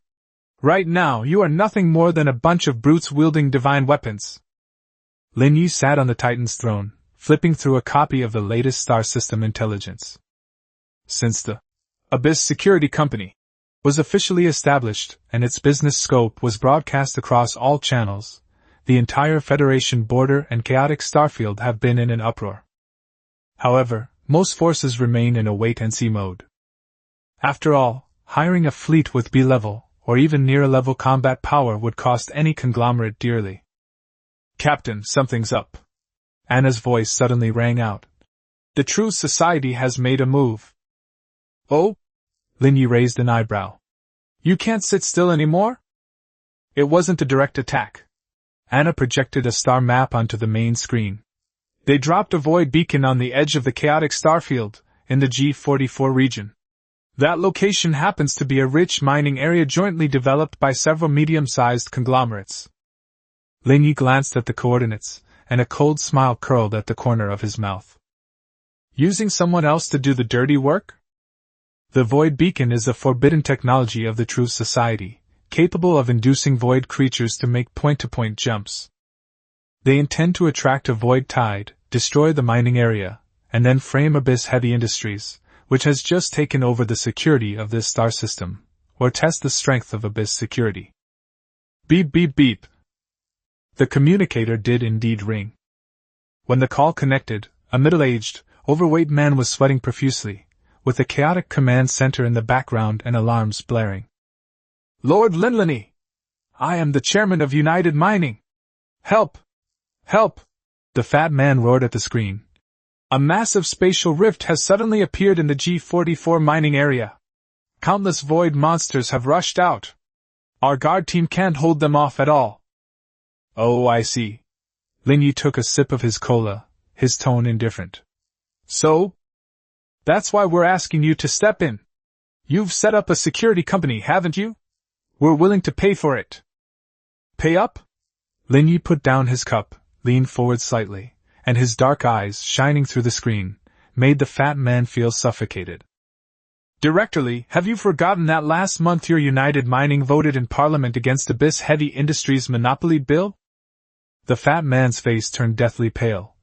Speaker 1: Right now you are nothing more than a bunch of brutes wielding divine weapons." Lin Ye sat on the Titan's throne, flipping through a copy of the latest star system intelligence. Since the Abyss Security Company was officially established and its business scope was broadcast across all channels, the entire Federation border and chaotic starfield have been in an uproar. However, most forces remain in a wait-and-see mode. After all, hiring a fleet with B-level, or even near-level combat power would cost any conglomerate dearly. Captain, something's up. Anna's voice suddenly rang out. The True Society has made a move. Oh? Lin Ye raised an eyebrow. You can't sit still anymore? It wasn't a direct attack. Anna projected a star map onto the main screen. They dropped a void beacon on the edge of the chaotic starfield, in the G44 region. That location happens to be a rich mining area jointly developed by several medium-sized conglomerates. Lin Ye glanced at the coordinates, and a cold smile curled at the corner of his mouth. Using someone else to do the dirty work? The void beacon is a forbidden technology of the True Society, capable of inducing void creatures to make point-to-point jumps. They intend to attract a void tide, destroy the mining area, and then frame Abyss Heavy Industries, which has just taken over the security of this star system, or test the strength of Abyss security. Beep beep beep. The communicator did indeed ring. When the call connected, a middle-aged, overweight man was sweating profusely, with the chaotic command center in the background and alarms blaring. Lord Lin Ye! I am the chairman of United Mining! Help! Help! The fat man roared at the screen. A massive spatial rift has suddenly appeared in the G44 mining area. Countless void monsters have rushed out. Our guard team can't hold them off at all. Oh, I see. Lin Ye took a sip of his cola, his tone indifferent. So? That's why we're asking you to step in. You've set up a security company, haven't you? We're willing to pay for it. Pay up? Lin Ye put down his cup, leaned forward slightly, and his dark eyes, shining through the screen, made the fat man feel suffocated. Directorly, have you forgotten that last month your United Mining voted in Parliament against Abyss Heavy Industries' Monopoly Bill? The fat man's face turned deathly pale.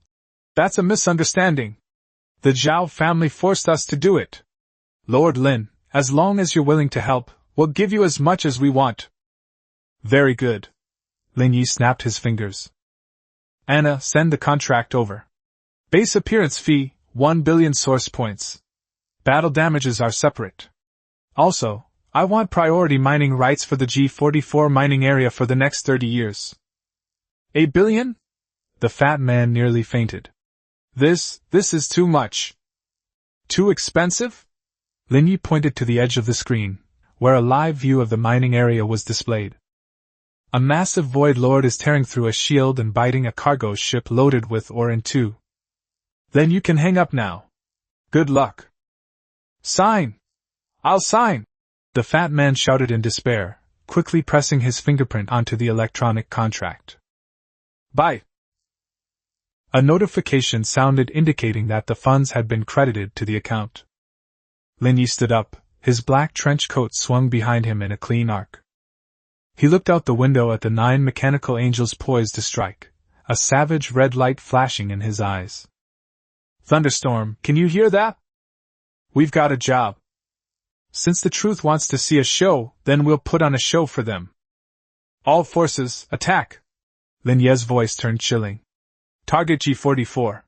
Speaker 1: That's a misunderstanding. The Zhao family forced us to do it. Lord Lin, as long as you're willing to help, we'll give you as much as we want. Very good. Lin Ye snapped his fingers. Anna, send the contract over. Base appearance fee, 1 billion source points. Battle damages are separate. Also, I want priority mining rights for the G44 mining area for the next 30 years. 8 billion? The fat man nearly fainted. This is too much. Too expensive? Lin Ye pointed to the edge of the screen, where a live view of the mining area was displayed. A massive void lord is tearing through a shield and biting a cargo ship loaded with ore in two. Then you can hang up now. Good luck. Sign! I'll sign! The fat man shouted in despair, quickly pressing his fingerprint onto the electronic contract. Bye! A notification sounded indicating that the funds had been credited to the account. Lin Ye stood up, his black trench coat swung behind him in a clean arc. He looked out the window at the 9 mechanical angels poised to strike, a savage red light flashing in his eyes. Thunderstorm, can you hear that? We've got a job. Since the truth wants to see a show, then we'll put on a show for them. All forces, attack! Lin Ye's voice turned chilling. Target G44.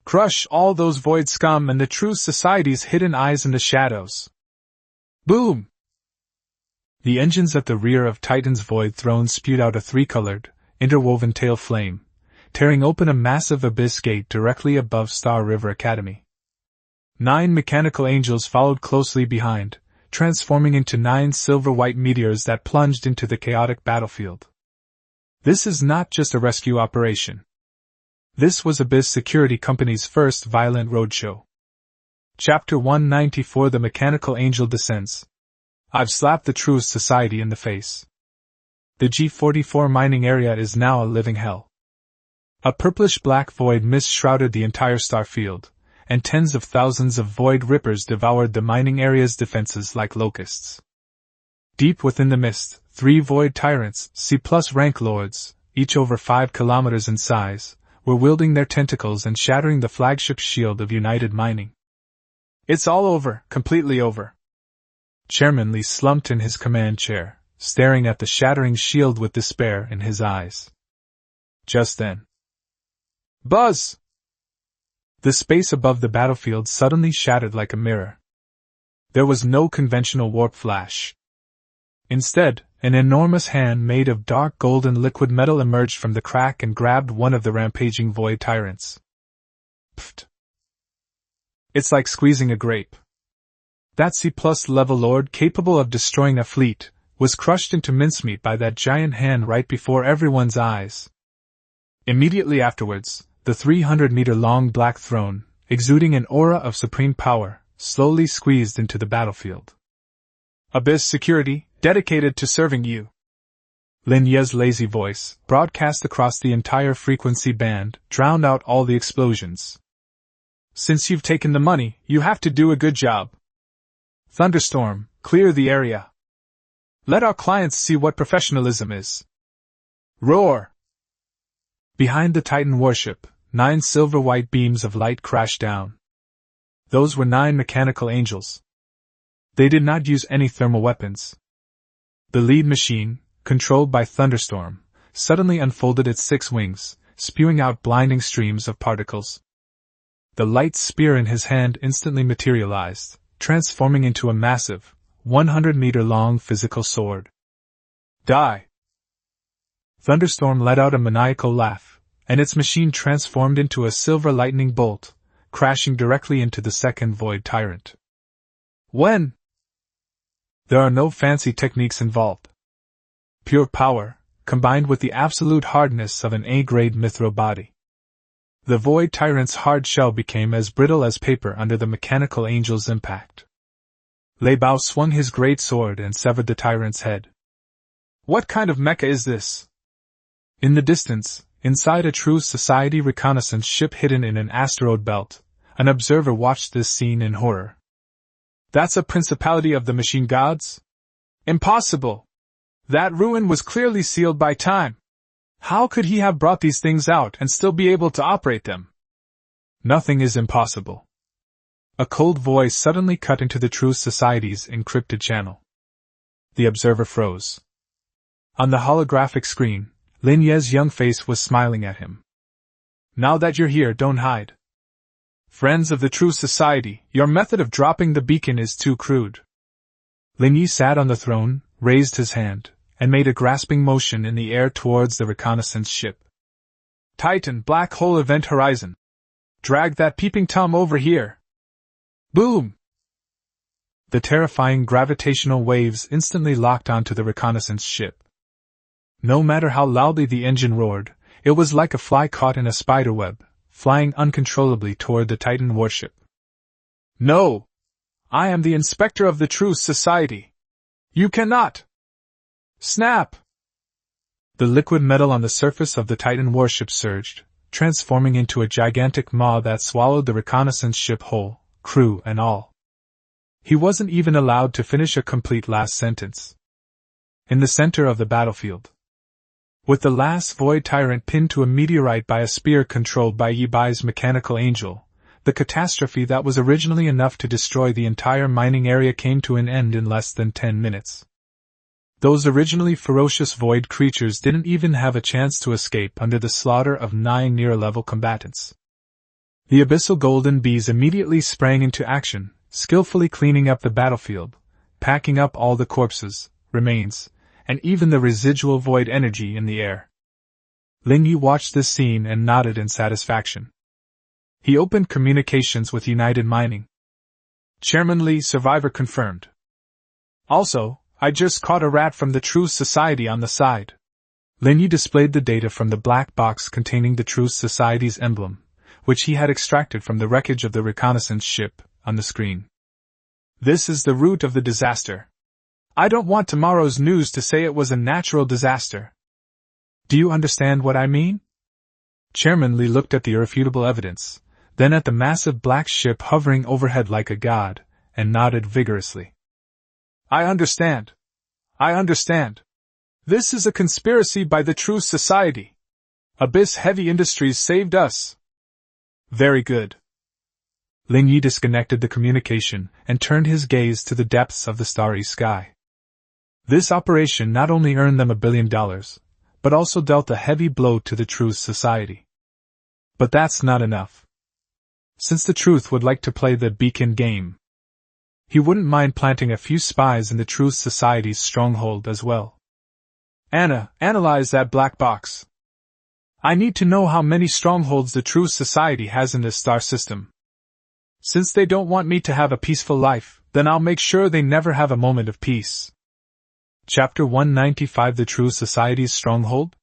Speaker 1: Crush all those void scum and the True Society's hidden eyes in the shadows. Boom! The engines at the rear of Titan's void throne spewed out a three-colored, interwoven tail flame, tearing open a massive abyss gate directly above Star River Academy. 9 mechanical angels followed closely behind, transforming into 9 silver-white meteors that plunged into the chaotic battlefield. This is not just a rescue operation. This was Abyss Security Company's first violent roadshow. Chapter 194 The Mechanical Angel Descends. I've slapped the True Society in the face. The G44 mining area is now a living hell. A purplish-black void mist shrouded the entire star field, and tens of thousands of void rippers devoured the mining area's defenses like locusts. Deep within the mist, 3 void tyrants, C+ rank lords, each over 5 kilometers in size, were wielding their tentacles and shattering the flagship shield of United Mining. It's all over, completely over. Chairman Li slumped in his command chair, staring at the shattering shield with despair in his eyes. Just then, buzz! The space above the battlefield suddenly shattered like a mirror. There was no conventional warp flash. Instead, an enormous hand made of dark golden liquid metal emerged from the crack and grabbed one of the rampaging void tyrants. Pfft. It's like squeezing a grape. That C-plus level lord capable of destroying a fleet was crushed into mincemeat by that giant hand right before everyone's eyes. Immediately afterwards, the 300-meter-long black throne, exuding an aura of supreme power, slowly squeezed into the battlefield. Abyss security, dedicated to serving you. Lin Ye's lazy voice, broadcast across the entire frequency band, drowned out all the explosions. Since you've taken the money, you have to do a good job. Thunderstorm, clear the area. Let our clients see what professionalism is. Roar! Behind the Titan warship, 9 silver-white beams of light crashed down. Those were 9 mechanical angels. They did not use any thermal weapons. The lead machine, controlled by Thunderstorm, suddenly unfolded its 6 wings, spewing out blinding streams of particles. The light spear in his hand instantly materialized, transforming into a massive, 100-meter-long physical sword. Die! Thunderstorm let out a maniacal laugh, and its machine transformed into a silver lightning bolt, crashing directly into the second void tyrant. When? There are no fancy techniques involved. Pure power, combined with the absolute hardness of an A-grade mithril body. The void tyrant's hard shell became as brittle as paper under the mechanical angel's impact. Lei Bao swung his great sword and severed the tyrant's head. What kind of mecha is this? In the distance, inside a True Society reconnaissance ship hidden in an asteroid belt, an observer watched this scene in horror. That's a principality of the machine gods? Impossible! That ruin was clearly sealed by time. How could he have brought these things out and still be able to operate them? Nothing is impossible. A cold voice suddenly cut into the True Society's encrypted channel. The observer froze. On the holographic screen, Lin Ye's young face was smiling at him. Now that you're here, don't hide. Friends of the True Society, your method of dropping the beacon is too crude. Lin Ye sat on the throne, raised his hand, and made a grasping motion in the air towards the reconnaissance ship. Titan, black hole event horizon. Drag that peeping Tom over here. Boom! The terrifying gravitational waves instantly locked onto the reconnaissance ship. No matter how loudly the engine roared, it was like a fly caught in a spider web, flying uncontrollably toward the Titan warship. No! I am the inspector of the True Society. You cannot! Snap! The liquid metal on the surface of the Titan warship surged, transforming into a gigantic maw that swallowed the reconnaissance ship whole, crew and all. He wasn't even allowed to finish a complete last sentence. In the center of the battlefield, with the last void tyrant pinned to a meteorite by a spear controlled by Ye Bai's mechanical angel, the catastrophe that was originally enough to destroy the entire mining area came to an end in less than 10 minutes. Those originally ferocious void creatures didn't even have a chance to escape under the slaughter of 9 near-level combatants. The abyssal golden bees immediately sprang into action, skillfully cleaning up the battlefield, packing up all the corpses, remains, and even the residual void energy in the air. Lin Ye watched this scene and nodded in satisfaction. He opened communications with United Mining. Chairman Li, survivor confirmed. Also, I just caught a rat from the True Society on the side. Lin Ye displayed the data from the black box containing the True Society's emblem, which he had extracted from the wreckage of the reconnaissance ship, on the screen. This is the root of the disaster. I don't want tomorrow's news to say it was a natural disaster. Do you understand what I mean? Chairman Li looked at the irrefutable evidence, then at the massive black ship hovering overhead like a god, and nodded vigorously. I understand. I understand. This is a conspiracy by the True Society. Abyss Heavy Industries saved us. Very good. Lin Ye disconnected the communication and turned his gaze to the depths of the starry sky. This operation not only earned them $1 billion, but also dealt a heavy blow to the Truth Society. But that's not enough. Since the Truth would like to play the beacon game, he wouldn't mind planting a few spies in the Truth Society's stronghold as well. Anna, analyze that black box. I need to know how many strongholds the Truth Society has in this star system. Since they don't want me to have a peaceful life, then I'll make sure they never have a moment of peace. Chapter 195 The Truth Society's Stronghold?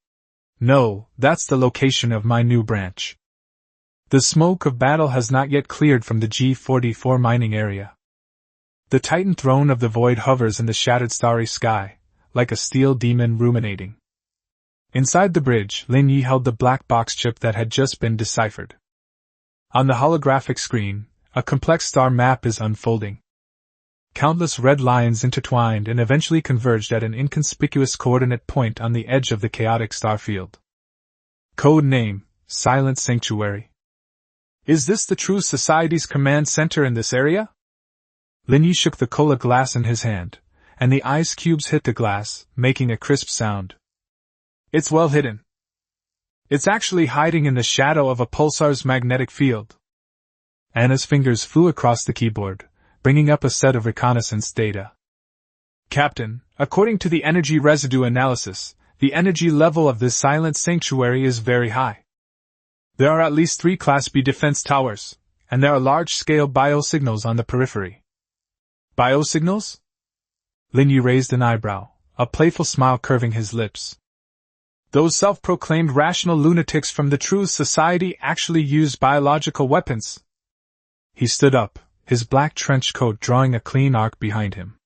Speaker 1: No, that's the location of my new branch. The smoke of battle has not yet cleared from the G44 mining area. The Titan throne of the void hovers in the shattered starry sky, like a steel demon ruminating. Inside the bridge, Lin Ye held the black box chip that had just been deciphered. On the holographic screen, a complex star map is unfolding. Countless red lines intertwined and eventually converged at an inconspicuous coordinate point on the edge of the chaotic star field. Code name, Silent Sanctuary. Is this the Truth Society's command center in this area? Lin Ye shook the cola glass in his hand, and the ice cubes hit the glass, making a crisp sound. It's well hidden. It's actually hiding in the shadow of a pulsar's magnetic field. Anna's fingers flew across the keyboard, bringing up a set of reconnaissance data. Captain, according to the energy residue analysis, the energy level of this silent sanctuary is very high. There are at least 3 Class B defense towers, and there are large-scale biosignals on the periphery. Biosignals? Lin Ye raised an eyebrow, a playful smile curving his lips. Those self-proclaimed rational lunatics from the Truth Society actually use biological weapons. He stood up, his black trench coat drawing a clean arc behind him.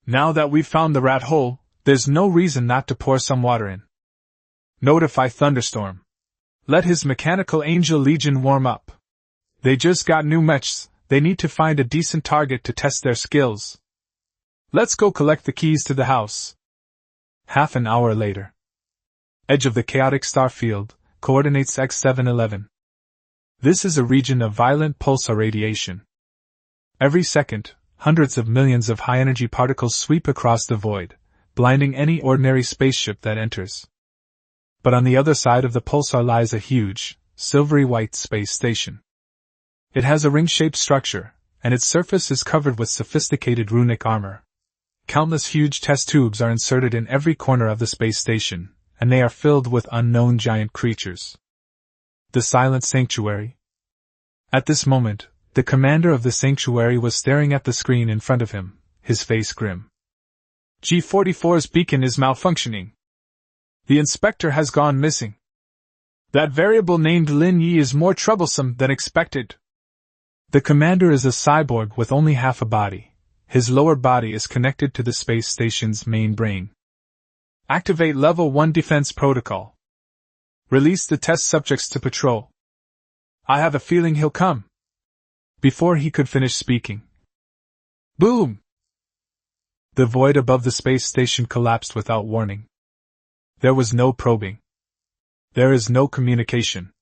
Speaker 1: Now that we've found the rat hole, there's no reason not to pour some water in. Notify Thunderstorm. Let his mechanical angel legion warm up. They just got new mechs, they need to find a decent target to test their skills. Let's go collect the keys to the house. Half an hour later. Edge of the chaotic star field, coordinates X711. This is a region of violent pulsar radiation. Every second, hundreds of millions of high-energy particles sweep across the void, blinding any ordinary spaceship that enters. But on the other side of the pulsar lies a huge, silvery white space station. It has a ring-shaped structure, and its surface is covered with sophisticated runic armor. Countless huge test tubes are inserted in every corner of the space station, and they are filled with unknown giant creatures. The Silent Sanctuary. At this moment, the commander of the sanctuary was staring at the screen in front of him, his face grim. G44's beacon is malfunctioning. The inspector has gone missing. That variable named Lin Ye is more troublesome than expected. The commander is a cyborg with only half a body. His lower body is connected to the space station's main brain. Activate Level 1 Defense Protocol. Release the test subjects to patrol. I have a feeling he'll come. Before he could finish speaking. Boom! The void above the space station collapsed without warning. There was no probing. There is no communication.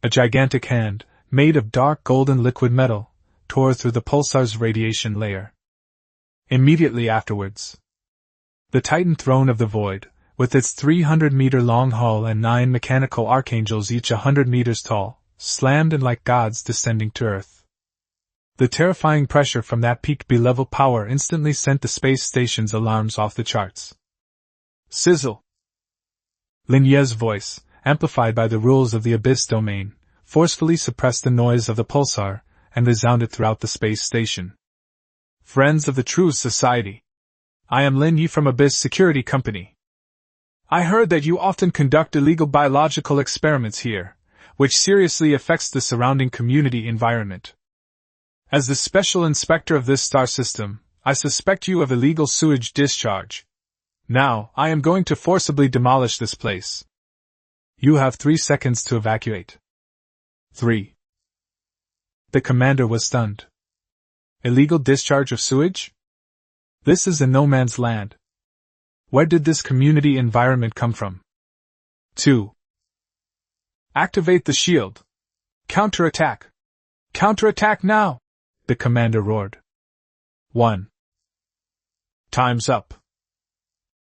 Speaker 1: A gigantic hand, made of dark golden liquid metal, tore through the pulsar's radiation layer. Immediately afterwards, the Titan throne of the void, with its 300-meter-long hull and 9 mechanical archangels each 100 meters tall, slammed in like gods descending to Earth. The terrifying pressure from that peak B-level power instantly sent the space station's alarms off the charts. Sizzle! Lin Ye's voice, amplified by the rules of the Abyss domain, forcefully suppressed the noise of the pulsar, and resounded throughout the space station. Friends of the Truth Society. I am Lin Ye from Abyss Security Company. I heard that you often conduct illegal biological experiments here, which seriously affects the surrounding community environment. As the special inspector of this star system, I suspect you of illegal sewage discharge. Now, I am going to forcibly demolish this place. You have 3 seconds to evacuate. 3. The commander was stunned. Illegal discharge of sewage? This is a no-man's land. Where did this community environment come from? 2. Activate the shield. Counterattack. Counterattack now! The commander roared. 1. Time's up.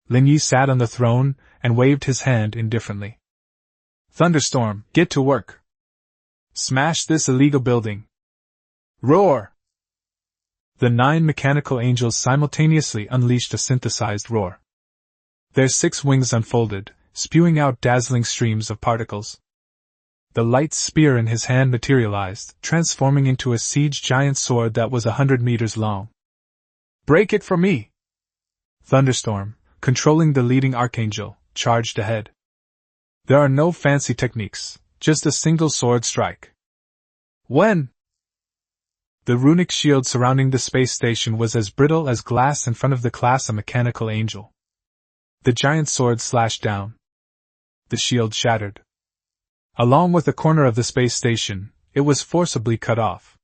Speaker 1: Lin Ye sat on the throne and waved his hand indifferently. Thunderstorm, get to work. Smash this illegal building. Roar! The 9 mechanical angels simultaneously unleashed a synthesized roar. Their 6 wings unfolded, spewing out dazzling streams of particles. The light spear in his hand materialized, transforming into a siege giant sword that was 100 meters long. Break it for me! Thunderstorm, controlling the leading archangel, charged ahead. There are no fancy techniques, just a single sword strike. When? The runic shield surrounding the space station was as brittle as glass in front of the class a mechanical angel. The giant sword slashed down. The shield shattered. Along with the corner of the space station, it was forcibly cut off.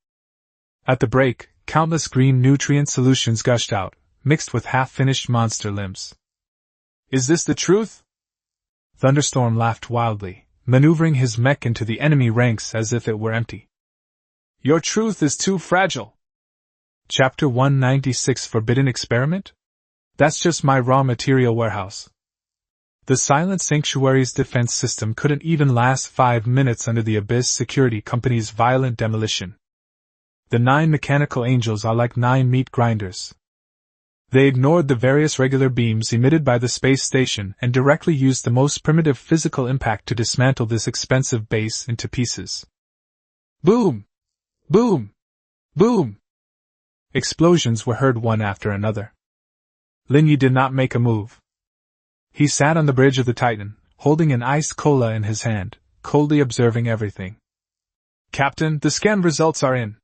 Speaker 1: At the break, countless green nutrient solutions gushed out, mixed with half-finished monster limbs. Is this the truth? Thunderstorm laughed wildly, maneuvering his mech into the enemy ranks as if it were empty. Your truth is too fragile. Chapter 196 Forbidden Experiment? That's just my raw material warehouse. The Silent Sanctuary's defense system couldn't even last 5 minutes under the Abyss Security Company's violent demolition. The 9 mechanical angels are like 9 meat grinders. They ignored the various regular beams emitted by the space station and directly used the most primitive physical impact to dismantle this expensive base into pieces. Boom! Boom! Boom! Explosions were heard one after another. Lin Ye did not make a move. He sat on the bridge of the Titan, holding an iced cola in his hand, coldly observing everything. Captain, the scan results are in.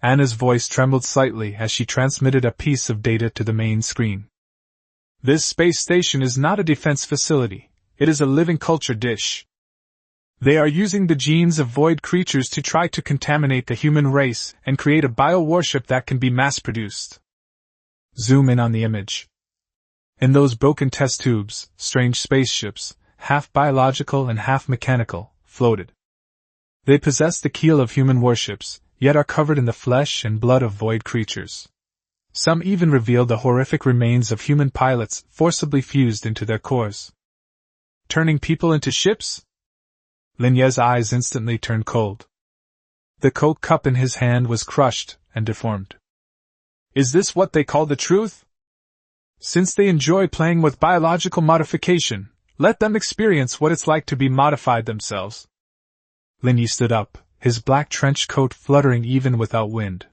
Speaker 1: Anna's voice trembled slightly as she transmitted a piece of data to the main screen. This space station is not a defense facility, it is a living culture dish. They are using the genes of void creatures to try to contaminate the human race and create a bio-warship that can be mass-produced. Zoom in on the image. In those broken test tubes, strange spaceships, half biological and half mechanical, floated. They possess the keel of human warships, yet are covered in the flesh and blood of void creatures. Some even reveal the horrific remains of human pilots forcibly fused into their cores. Turning people into ships? Lin Ye's eyes instantly turned cold. The Coke cup in his hand was crushed and deformed. Is this what they call the truth? Since they enjoy playing with biological modification, let them experience what it's like to be modified themselves. Lin Ye stood up, his black trench coat fluttering even without wind.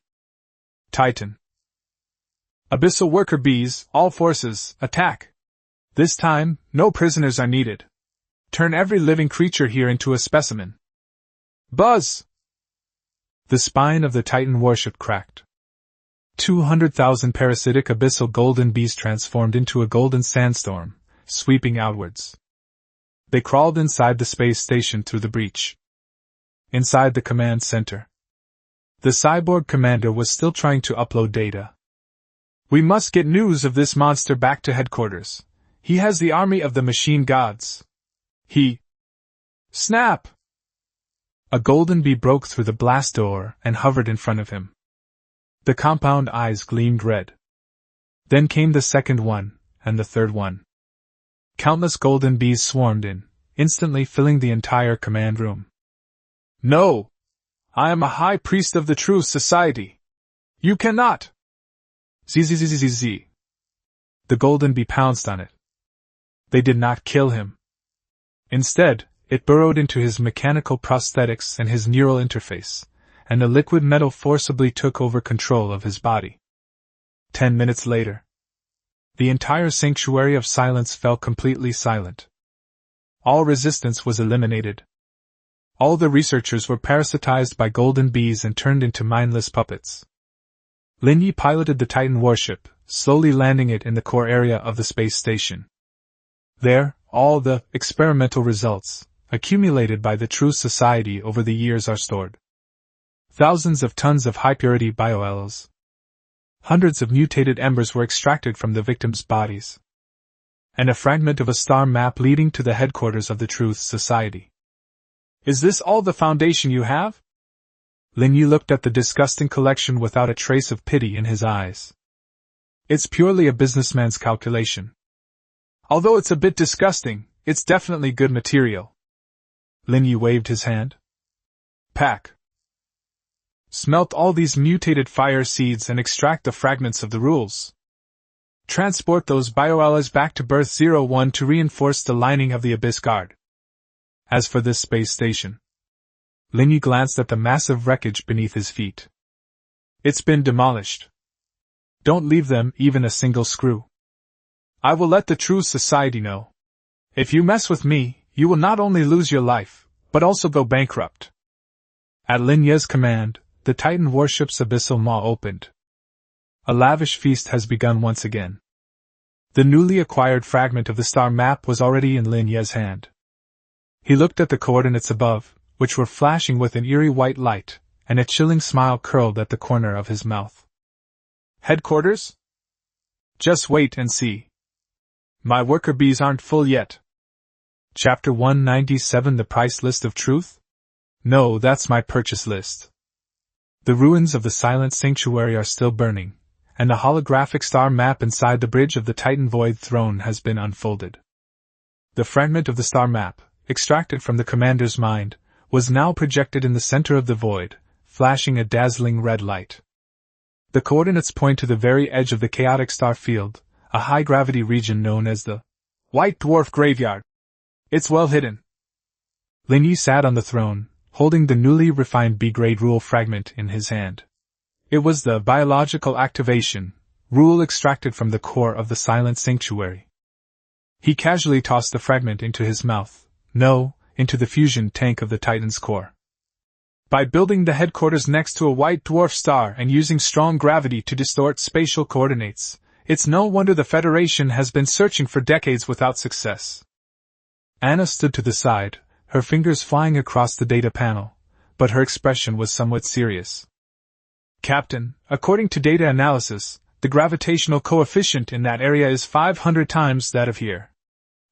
Speaker 1: Titan. Abyssal worker bees, all forces, attack. This time, no prisoners are needed. Turn every living creature here into a specimen. Buzz! The spine of the Titan warship cracked. 200,000 parasitic abyssal golden bees transformed into a golden sandstorm, sweeping outwards. They crawled inside the space station through the breach. Inside the command center, the cyborg commander was still trying to upload data. We must get news of this monster back to headquarters. He has the army of the machine gods. Snap! A golden bee broke through the blast door and hovered in front of him. The compound eyes gleamed red. Then came the second one, and the third one. Countless golden bees swarmed in, instantly filling the entire command room. No! I am a high priest of the true society. You cannot! Zzzzzzz. The golden bee pounced on it. They did not kill him. Instead, it burrowed into his mechanical prosthetics and his neural interface, and the liquid metal forcibly took over control of his body. 10 minutes later, the entire sanctuary of silence fell completely silent. All resistance was eliminated. All the researchers were parasitized by golden bees and turned into mindless puppets. Lin Ye piloted the Titan warship, slowly landing it in the core area of the space station. There, all the experimental results, accumulated by the True Society over the years, are stored. Thousands of tons of high-purity bioels. Hundreds of mutated embers were extracted from the victims' bodies. And a fragment of a star map leading to the headquarters of the Truth Society. Is this all the foundation you have? Lin Ye looked at the disgusting collection without a trace of pity in his eyes. It's purely a businessman's calculation. Although it's a bit disgusting, it's definitely good material. Lin Ye waved his hand. Pack. Smelt all these mutated fire seeds and extract the fragments of the rules. Transport those bioalloys back to Berth 01 to reinforce the lining of the Abyss Guard. As for this space station, Lin Ye glanced at the massive wreckage beneath his feet. It's been demolished. Don't leave them even a single screw. I will let the true society know. If you mess with me, you will not only lose your life, but also go bankrupt. At Lin Ye's command, the Titan warship's abyssal maw opened. A lavish feast has begun once again. The newly acquired fragment of the star map was already in Lin Ye's hand. He looked at the coordinates above, which were flashing with an eerie white light, and a chilling smile curled at the corner of his mouth. Headquarters? Just wait and see. My worker bees aren't full yet. Chapter 197 The Price List of Truth? No, that's my purchase list. The ruins of the Silent Sanctuary are still burning, and the holographic star map inside the bridge of the Titan Void Throne has been unfolded. The fragment of the star map, extracted from the commander's mind, was now projected in the center of the void, flashing a dazzling red light. The coordinates point to the very edge of the chaotic star field, a high-gravity region known as the White Dwarf Graveyard. It's well hidden. Lin Ye sat on the throne, holding the newly refined B-grade rule fragment in his hand. It was the biological activation rule extracted from the core of the Silent Sanctuary. He casually tossed the fragment into his mouth, into the fusion tank of the Titan's core. By building the headquarters next to a white dwarf star and using strong gravity to distort spatial coordinates, it's no wonder the Federation has been searching for decades without success. Anna stood to the side, her fingers flying across the data panel, but her expression was somewhat serious. Captain, according to data analysis, the gravitational coefficient in that area is 500 times that of here.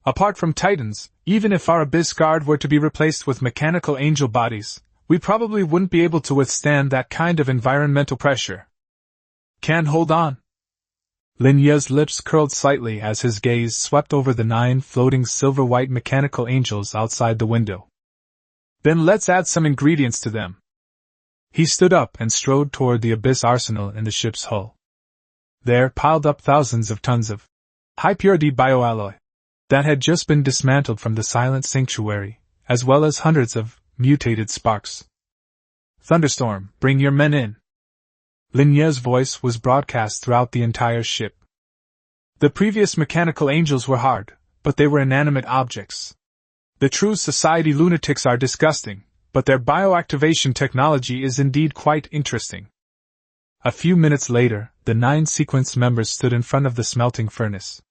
Speaker 1: Apart from Titans, even if our Abyss Guard were to be replaced with mechanical angel bodies, we probably wouldn't be able to withstand that kind of environmental pressure. Can hold on. Lin Ye's lips curled slightly as his gaze swept over the 9 floating silver-white mechanical angels outside the window. Then let's add some ingredients to them. He stood up and strode toward the Abyss arsenal in the ship's hull. There piled up thousands of tons of high-purity bioalloy that had just been dismantled from the Silent Sanctuary, as well as hundreds of mutated sparks. Thunderstorm, bring your men in. Lin Ye's voice was broadcast throughout the entire ship. The previous mechanical angels were hard, but they were inanimate objects. The true society lunatics are disgusting, but their bioactivation technology is indeed quite interesting. A few minutes later, the 9 sequence members stood in front of the smelting furnace.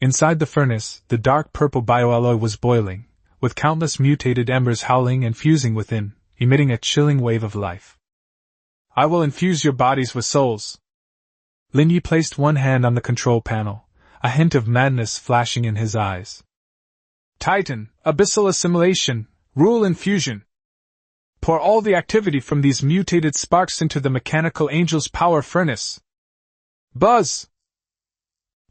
Speaker 1: Inside the furnace, the dark purple bioalloy was boiling, with countless mutated embers howling and fusing within, emitting a chilling wave of life. I will infuse your bodies with souls. Lin Ye placed one hand on the control panel, a hint of madness flashing in his eyes. Titan, abyssal assimilation, rule infusion. Pour all the activity from these mutated sparks into the mechanical angel's power furnace. Buzz!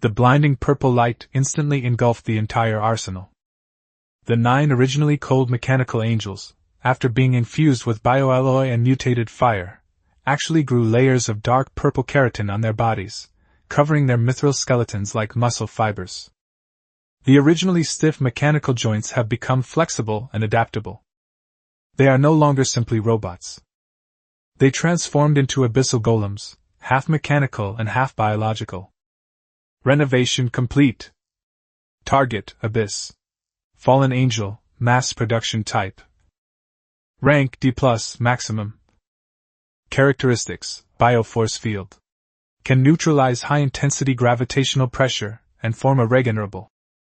Speaker 1: The blinding purple light instantly engulfed the entire arsenal. The 9 originally cold mechanical angels, after being infused with bioalloy and mutated fire, actually grew layers of dark purple keratin on their bodies, covering their mithril skeletons like muscle fibers. The originally stiff mechanical joints have become flexible and adaptable. They are no longer simply robots. They transformed into abyssal golems, half mechanical and half biological. Renovation complete. Target, Abyss. Fallen Angel, mass production type. Rank D+, maximum. Characteristics, bioforce field. Can neutralize high-intensity gravitational pressure and form a regenerable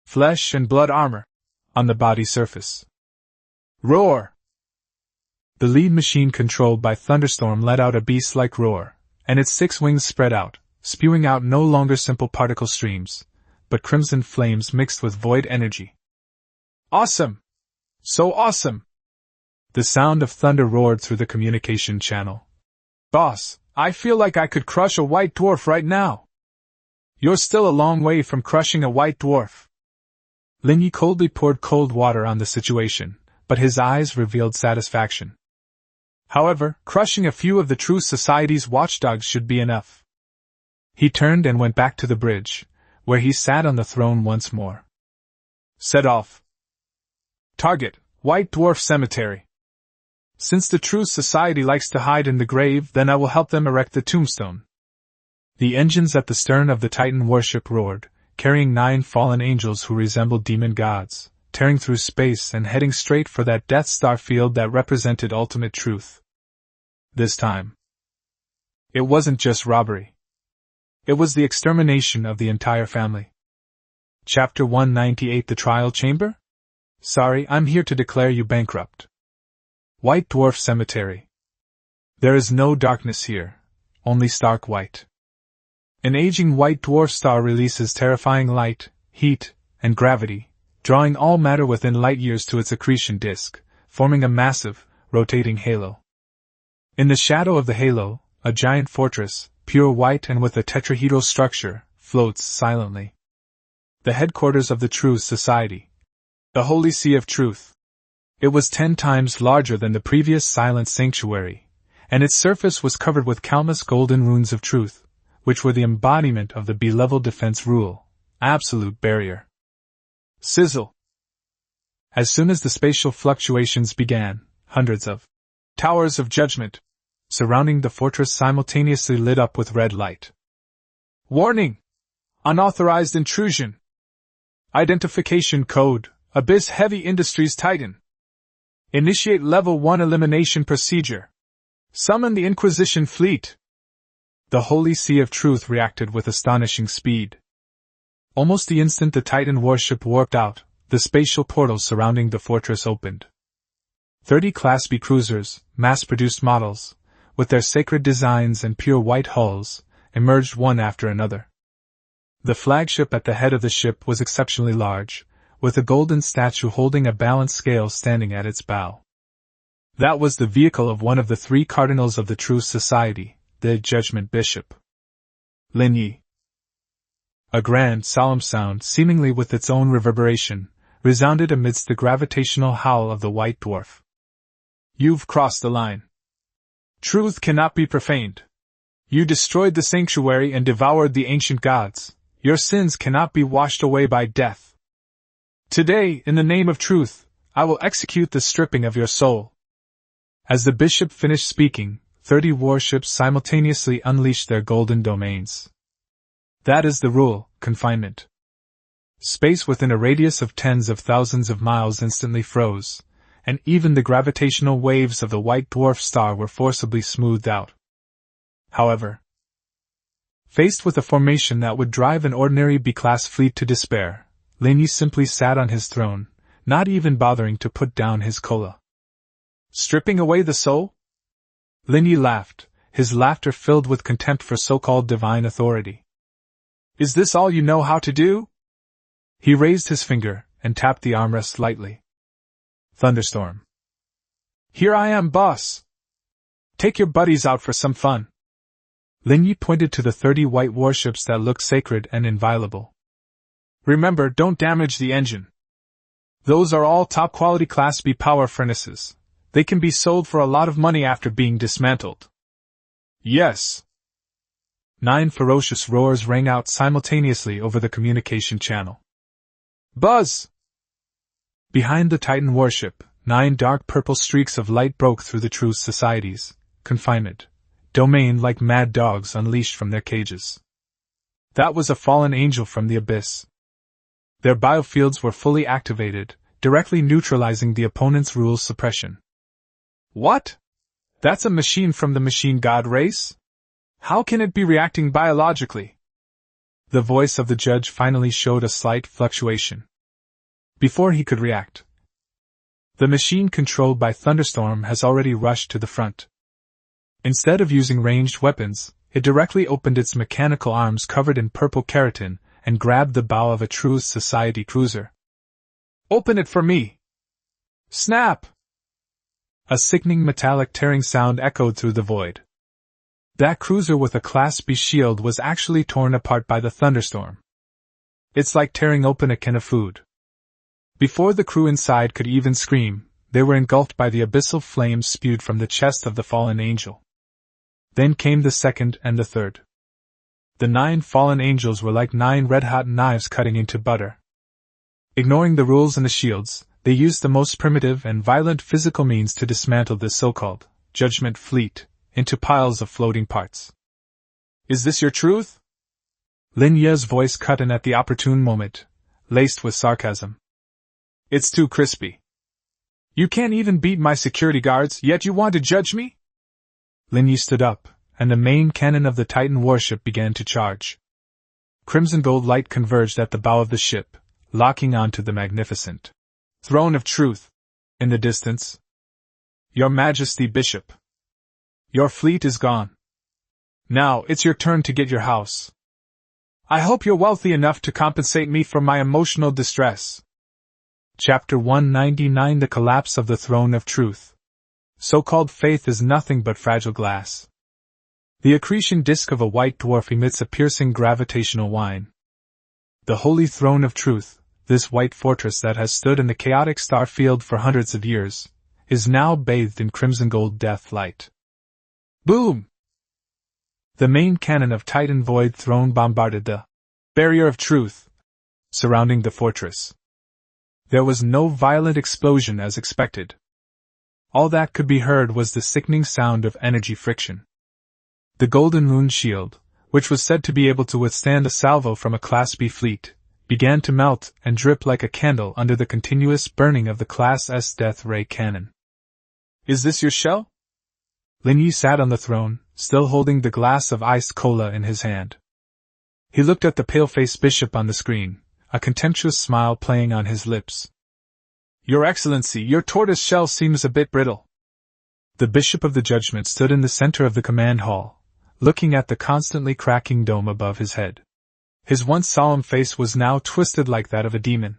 Speaker 1: flesh and blood armor on the body surface. Roar! The lead machine controlled by Thunderstorm let out a beast-like roar, and its 6 wings spread out, spewing out no longer simple particle streams, but crimson flames mixed with void energy. Awesome! So awesome! The sound of thunder roared through the communication channel. Boss, I feel like I could crush a white dwarf right now. You're still a long way from crushing a white dwarf. Lin Ye coldly poured cold water on the situation, but his eyes revealed satisfaction. However, crushing a few of the True Society's watchdogs should be enough. He turned and went back to the bridge, where he sat on the throne once more. Set off. Target, White Dwarf Cemetery. Since the True Society likes to hide in the grave, then I will help them erect the tombstone. The engines at the stern of the Titan warship roared, carrying 9 fallen angels who resembled demon gods, tearing through space and heading straight for that Death Star field that represented ultimate truth. This time, it wasn't just robbery. It was the extermination of the entire family. Chapter 198 The Trial Chamber? Sorry, I'm here to declare you bankrupt. White Dwarf Cemetery. There is no darkness here, only stark white. An aging white dwarf star releases terrifying light, heat, and gravity, drawing all matter within light years to its accretion disk, forming a massive, rotating halo. In the shadow of the halo, a giant fortress, pure white and with a tetrahedral structure, floats silently. The headquarters of the True Society. The Holy See of Truth. It was 10 times larger than the previous silent sanctuary, and its surface was covered with countless golden runes of truth, which were the embodiment of the B-level defense rule, absolute barrier. Sizzle. As soon as the spatial fluctuations began, hundreds of towers of judgment surrounding the fortress simultaneously lit up with red light. Warning! Unauthorized intrusion. Identification code, Abyss Heavy Industries Titan. Initiate Level 1 elimination procedure. Summon the Inquisition Fleet. The Holy See of Truth reacted with astonishing speed. Almost the instant the Titan warship warped out, the spatial portals surrounding the fortress opened. 30 Class B cruisers, mass-produced models, with their sacred designs and pure white hulls, emerged one after another. The flagship at the head of the ship was exceptionally large, with a golden statue holding a balance scale standing at its bow. That was the vehicle of one of the 3 cardinals of the True Society, the Judgment Bishop. Lin Ye. A grand, solemn sound, seemingly with its own reverberation, resounded amidst the gravitational howl of the White Dwarf. You've crossed the line. Truth cannot be profaned. You destroyed the sanctuary and devoured the ancient gods. Your sins cannot be washed away by death. Today, in the name of truth, I will execute the stripping of your soul. As the bishop finished speaking, 30 warships simultaneously unleashed their golden domains. That is the rule, confinement. Space within a radius of tens of thousands of miles instantly froze, and even the gravitational waves of the white dwarf star were forcibly smoothed out. However, faced with a formation that would drive an ordinary B-class fleet to despair, Lin Ye simply sat on his throne, not even bothering to put down his cola. Stripping away the soul? Lin Ye laughed, his laughter filled with contempt for so-called divine authority. Is this all you know how to do? He raised his finger and tapped the armrest lightly. Thunderstorm. Here I am, boss. Take your buddies out for some fun. Lin Ye pointed to the 30 white warships that looked sacred and inviolable. Remember, don't damage the engine. Those are all top-quality Class B power furnaces. They can be sold for a lot of money after being dismantled. Yes. 9 ferocious roars rang out simultaneously over the communication channel. Buzz! Behind the Titan warship, 9 dark purple streaks of light broke through the True Society's confinement domain like mad dogs unleashed from their cages. That was a fallen angel from the abyss. Their biofields were fully activated, directly neutralizing the opponent's rule suppression. What? That's a machine from the machine god race? How can it be reacting biologically? The voice of the judge finally showed a slight fluctuation. Before he could react, the machine controlled by Thunderstorm has already rushed to the front. Instead of using ranged weapons, it directly opened its mechanical arms covered in purple keratin and grabbed the bow of a True Society cruiser. Open it for me! Snap! A sickening metallic tearing sound echoed through the void. That cruiser with a Class B shield was actually torn apart by the thunderstorm. It's like tearing open a can of food. Before the crew inside could even scream, they were engulfed by the abyssal flames spewed from the chest of the fallen angel. Then came the second and the third. The 9 fallen angels were like 9 red-hot knives cutting into butter. Ignoring the rules and the shields, they used the most primitive and violent physical means to dismantle this so-called judgment fleet into piles of floating parts. Is this your truth? Lin Ye's voice cut in at the opportune moment, laced with sarcasm. It's too crispy. You can't even beat my security guards, yet you want to judge me? Lin Ye stood up, and the main cannon of the Titan warship began to charge. Crimson gold light converged at the bow of the ship, locking onto the magnificent throne of truth. In the distance. Your Majesty Bishop. Your fleet is gone. Now it's your turn to get your house. I hope you're wealthy enough to compensate me for my emotional distress. Chapter 199 The Collapse of the Throne of Truth. So-called faith is nothing but fragile glass. The accretion disk of a white dwarf emits a piercing gravitational whine. The holy throne of truth, this white fortress that has stood in the chaotic star field for hundreds of years, is now bathed in crimson gold death light. Boom! The main cannon of Titan Void Throne bombarded the barrier of truth surrounding the fortress. There was no violent explosion as expected. All that could be heard was the sickening sound of energy friction. The Golden Moon shield, which was said to be able to withstand a salvo from a Class B fleet, began to melt and drip like a candle under the continuous burning of the Class S death ray cannon. Is this your shell? Lin Ye sat on the throne, still holding the glass of iced cola in his hand. He looked at the pale-faced bishop on the screen, a contemptuous smile playing on his lips. Your Excellency, your tortoise shell seems a bit brittle. The Bishop of the Judgment stood in the center of the command hall, looking at the constantly cracking dome above his head. His once solemn face was now twisted like that of a demon.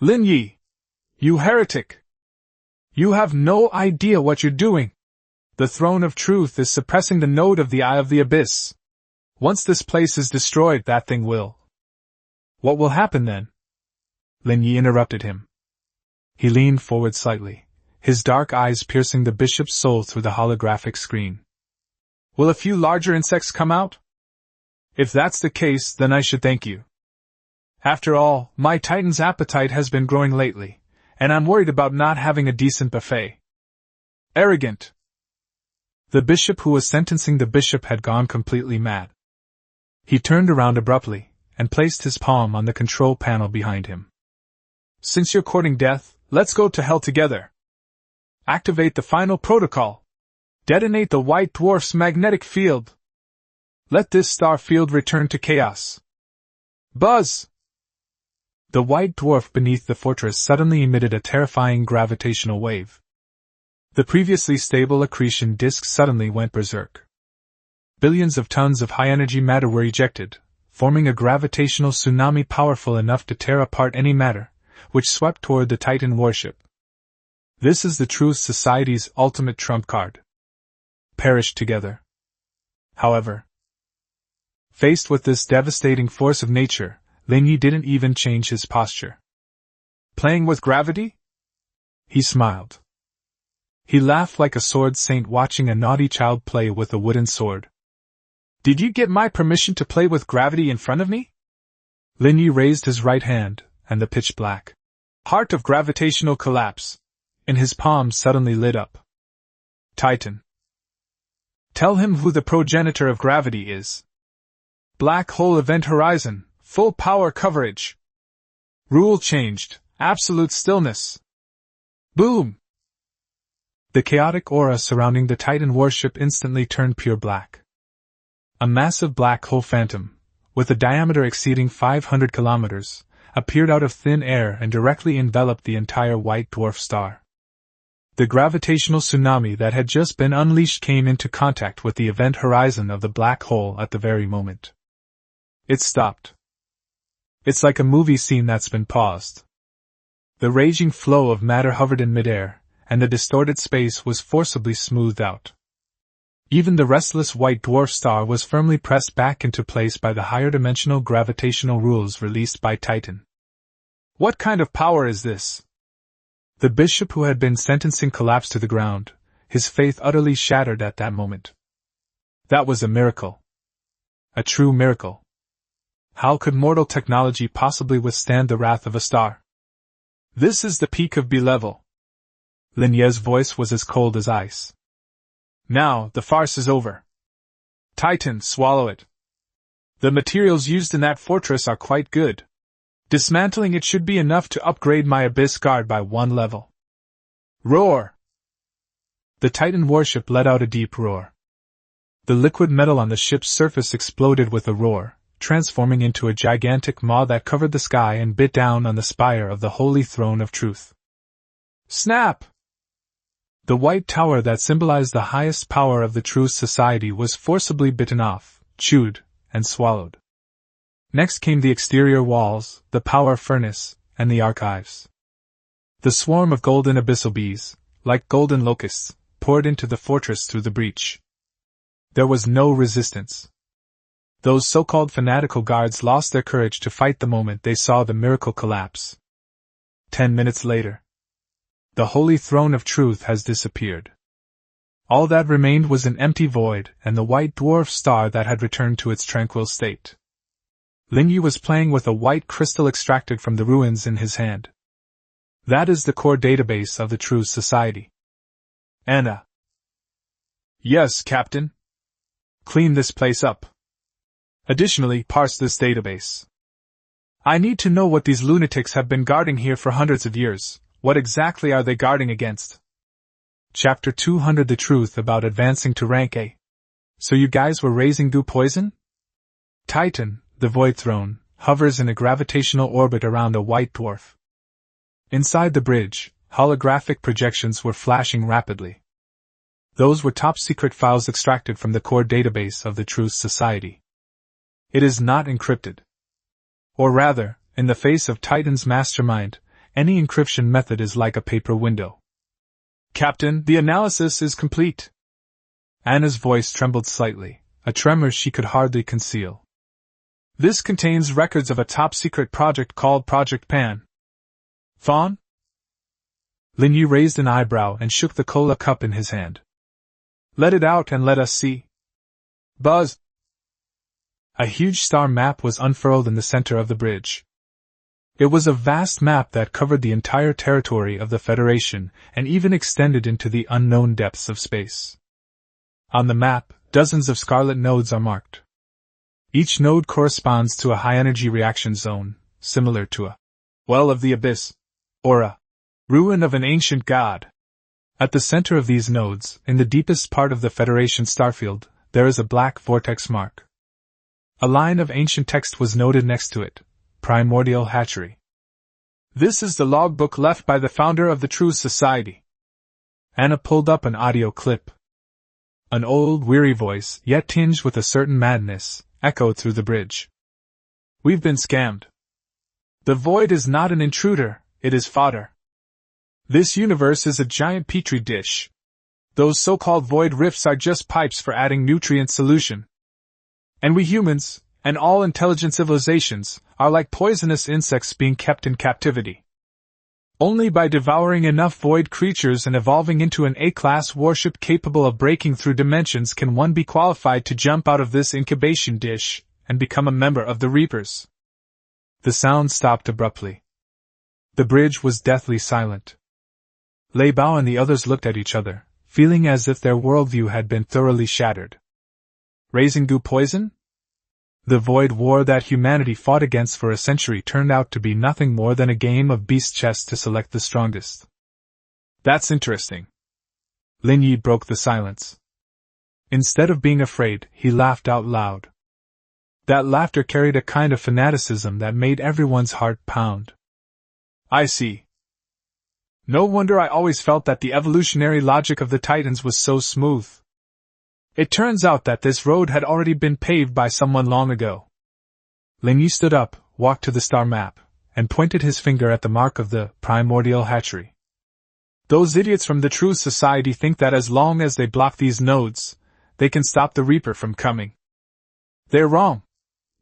Speaker 1: Lin Ye! You heretic! You have no idea what you're doing! The throne of truth is suppressing the node of the eye of the abyss. Once this place is destroyed, that thing will. What will happen then? Lin Ye interrupted him. He leaned forward slightly, his dark eyes piercing the bishop's soul through the holographic screen. Will a few larger insects come out? If that's the case, then I should thank you. After all, my Titan's appetite has been growing lately, and I'm worried about not having a decent buffet. Arrogant! The bishop who was sentencing the bishop had gone completely mad. He turned around abruptly, and placed his palm on the control panel behind him. Since you're courting death, let's go to hell together. Activate the final protocol. Detonate the white dwarf's magnetic field. Let this star field return to chaos. Buzz! The white dwarf beneath the fortress suddenly emitted a terrifying gravitational wave. The previously stable accretion disk suddenly went berserk. Billions of tons of high-energy matter were ejected, forming a gravitational tsunami powerful enough to tear apart any matter, which swept toward the Titan warship. This is the Truth Society's ultimate trump card. Perish together. However, faced with this devastating force of nature, Lin Ye didn't even change his posture. Playing with gravity? He smiled. He laughed like a sword saint watching a naughty child play with a wooden sword. Did you get my permission to play with gravity in front of me? Lin Ye raised his right hand, and the pitch black heart of gravitational collapse in his palm suddenly lit up. Titan. Tell him who the progenitor of gravity is. Black hole event horizon, full power coverage. Rule changed, absolute stillness. Boom! The chaotic aura surrounding the Titan warship instantly turned pure black. A massive black hole phantom, with a diameter exceeding 500 kilometers, appeared out of thin air and directly enveloped the entire white dwarf star. The gravitational tsunami that had just been unleashed came into contact with the event horizon of the black hole at the very moment. It stopped. It's like a movie scene that's been paused. The raging flow of matter hovered in midair, and the distorted space was forcibly smoothed out. Even the restless white dwarf star was firmly pressed back into place by the higher-dimensional gravitational rules released by Titan. What kind of power is this? The bishop who had been sentencing collapsed to the ground, his faith utterly shattered at that moment. That was a miracle. A true miracle. How could mortal technology possibly withstand the wrath of a star? This is the peak of B-level. Lin Ye's voice was as cold as ice. Now, the farce is over. Titan, swallow it. The materials used in that fortress are quite good. Dismantling it should be enough to upgrade my abyss guard by 1 level. Roar! The Titan warship let out a deep roar. The liquid metal on the ship's surface exploded with a roar, transforming into a gigantic maw that covered the sky and bit down on the spire of the Holy Throne of Truth. Snap! The white tower that symbolized the highest power of the Truth Society was forcibly bitten off, chewed, and swallowed. Next came the exterior walls, the power furnace, and the archives. The swarm of golden abyssal bees, like golden locusts, poured into the fortress through the breach. There was no resistance. Those so-called fanatical guards lost their courage to fight the moment they saw the miracle collapse. 10 minutes later, the Holy Throne of Truth has disappeared. All that remained was an empty void and the white dwarf star that had returned to its tranquil state. Lin Ye was playing with a white crystal extracted from the ruins in his hand. That is the core database of the Truth Society. Anna. Yes, Captain. Clean this place up. Additionally, parse this database. I need to know what these lunatics have been guarding here for hundreds of years. What exactly are they guarding against? Chapter 200 The Truth about advancing to rank A. So you guys were raising goo poison? Titan, the Void Throne, hovers in a gravitational orbit around a white dwarf. Inside the bridge, holographic projections were flashing rapidly. Those were top-secret files extracted from the core database of the Truth Society. It is not encrypted. Or rather, in the face of Titan's mastermind, any encryption method is like a paper window. Captain, the analysis is complete. Anna's voice trembled slightly, a tremor she could hardly conceal. This contains records of a top-secret project called Project Pan. Fawn? Lin Ye raised an eyebrow and shook the cola cup in his hand. Let it out and let us see. Buzz! A huge star map was unfurled in the center of the bridge. It was a vast map that covered the entire territory of the Federation and even extended into the unknown depths of space. On the map, dozens of scarlet nodes are marked. Each node corresponds to a high-energy reaction zone, similar to a well of the abyss, or a ruin of an ancient god. At the center of these nodes, in the deepest part of the Federation starfield, there is a black vortex mark. A line of ancient text was noted next to it. Primordial Hatchery. This is the logbook left by the founder of the Truth Society. Anna pulled up an audio clip. An old, weary voice, yet tinged with a certain madness, echoed through the bridge. We've been scammed. The void is not an intruder, it is fodder. This universe is a giant petri dish. Those so-called void rifts are just pipes for adding nutrient solution. And we humans, and all intelligent civilizations, are like poisonous insects being kept in captivity. Only by devouring enough void creatures and evolving into an A-class warship capable of breaking through dimensions can one be qualified to jump out of this incubation dish and become a member of the Reapers. The sound stopped abruptly. The bridge was deathly silent. Lei Bao and the others looked at each other, feeling as if their worldview had been thoroughly shattered. Raising goo poison? The void war that humanity fought against for a century turned out to be nothing more than a game of beast chess to select the strongest. That's interesting. Lin Ye broke the silence. Instead of being afraid, he laughed out loud. That laughter carried a kind of fanaticism that made everyone's heart pound. I see. No wonder I always felt that the evolutionary logic of the Titans was so smooth. It turns out that this road had already been paved by someone long ago. Lin Ye stood up, walked to the star map, and pointed his finger at the mark of the primordial hatchery. Those idiots from the True Society think that as long as they block these nodes, they can stop the Reaper from coming. They're wrong.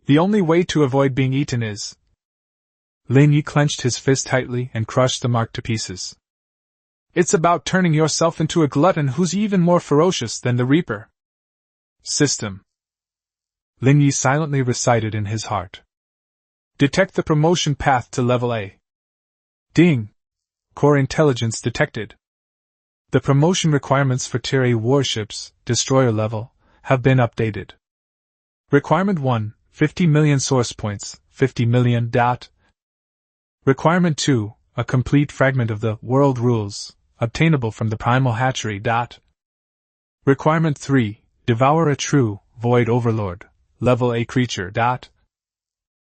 Speaker 1: The only way to avoid being eaten is... Lin Ye clenched his fist tightly and crushed the mark to pieces. It's about turning yourself into a glutton who's even more ferocious than the Reaper. System. Lin Ye silently recited in his heart. Detect the promotion path to level A. Ding! Core intelligence detected. The promotion requirements for Tier A warships, destroyer level, have been updated. Requirement 1, 50 million source points, 50 million. Requirement 2, a complete fragment of the world rules, obtainable from the primal hatchery. Requirement 3, devour a true, void overlord, level A creature.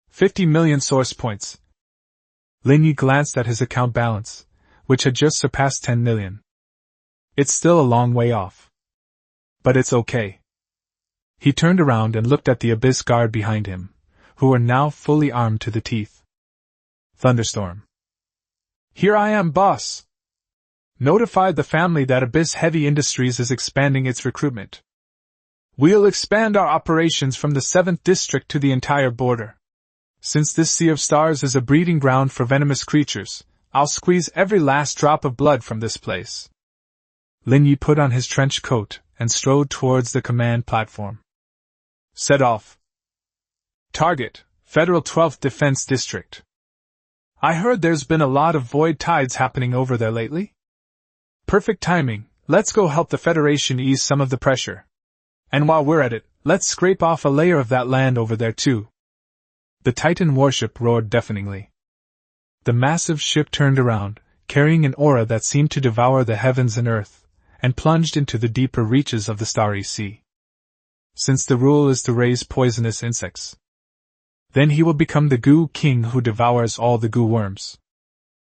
Speaker 1: 50 million source points. Lin Ye glanced at his account balance, which had just surpassed 10 million. It's still a long way off. But it's okay. He turned around and looked at the Abyss Guard behind him, who were now fully armed to the teeth. Thunderstorm. Here I am, boss. Notified the family that Abyss Heavy Industries is expanding its recruitment. We'll expand our operations from the 7th district to the entire border. Since this Sea of Stars is a breeding ground for venomous creatures, I'll squeeze every last drop of blood from this place. Lin Ye put on his trench coat and strode towards the command platform. Set off. Target, Federal 12th Defense District. I heard there's been a lot of void tides happening over there lately. Perfect timing, let's go help the Federation ease some of the pressure. And while we're at it, let's scrape off a layer of that land over there too. The Titan warship roared deafeningly. The massive ship turned around, carrying an aura that seemed to devour the heavens and earth, and plunged into the deeper reaches of the starry sea. Since the rule is to raise poisonous insects, then he will become the goo king who devours all the goo worms.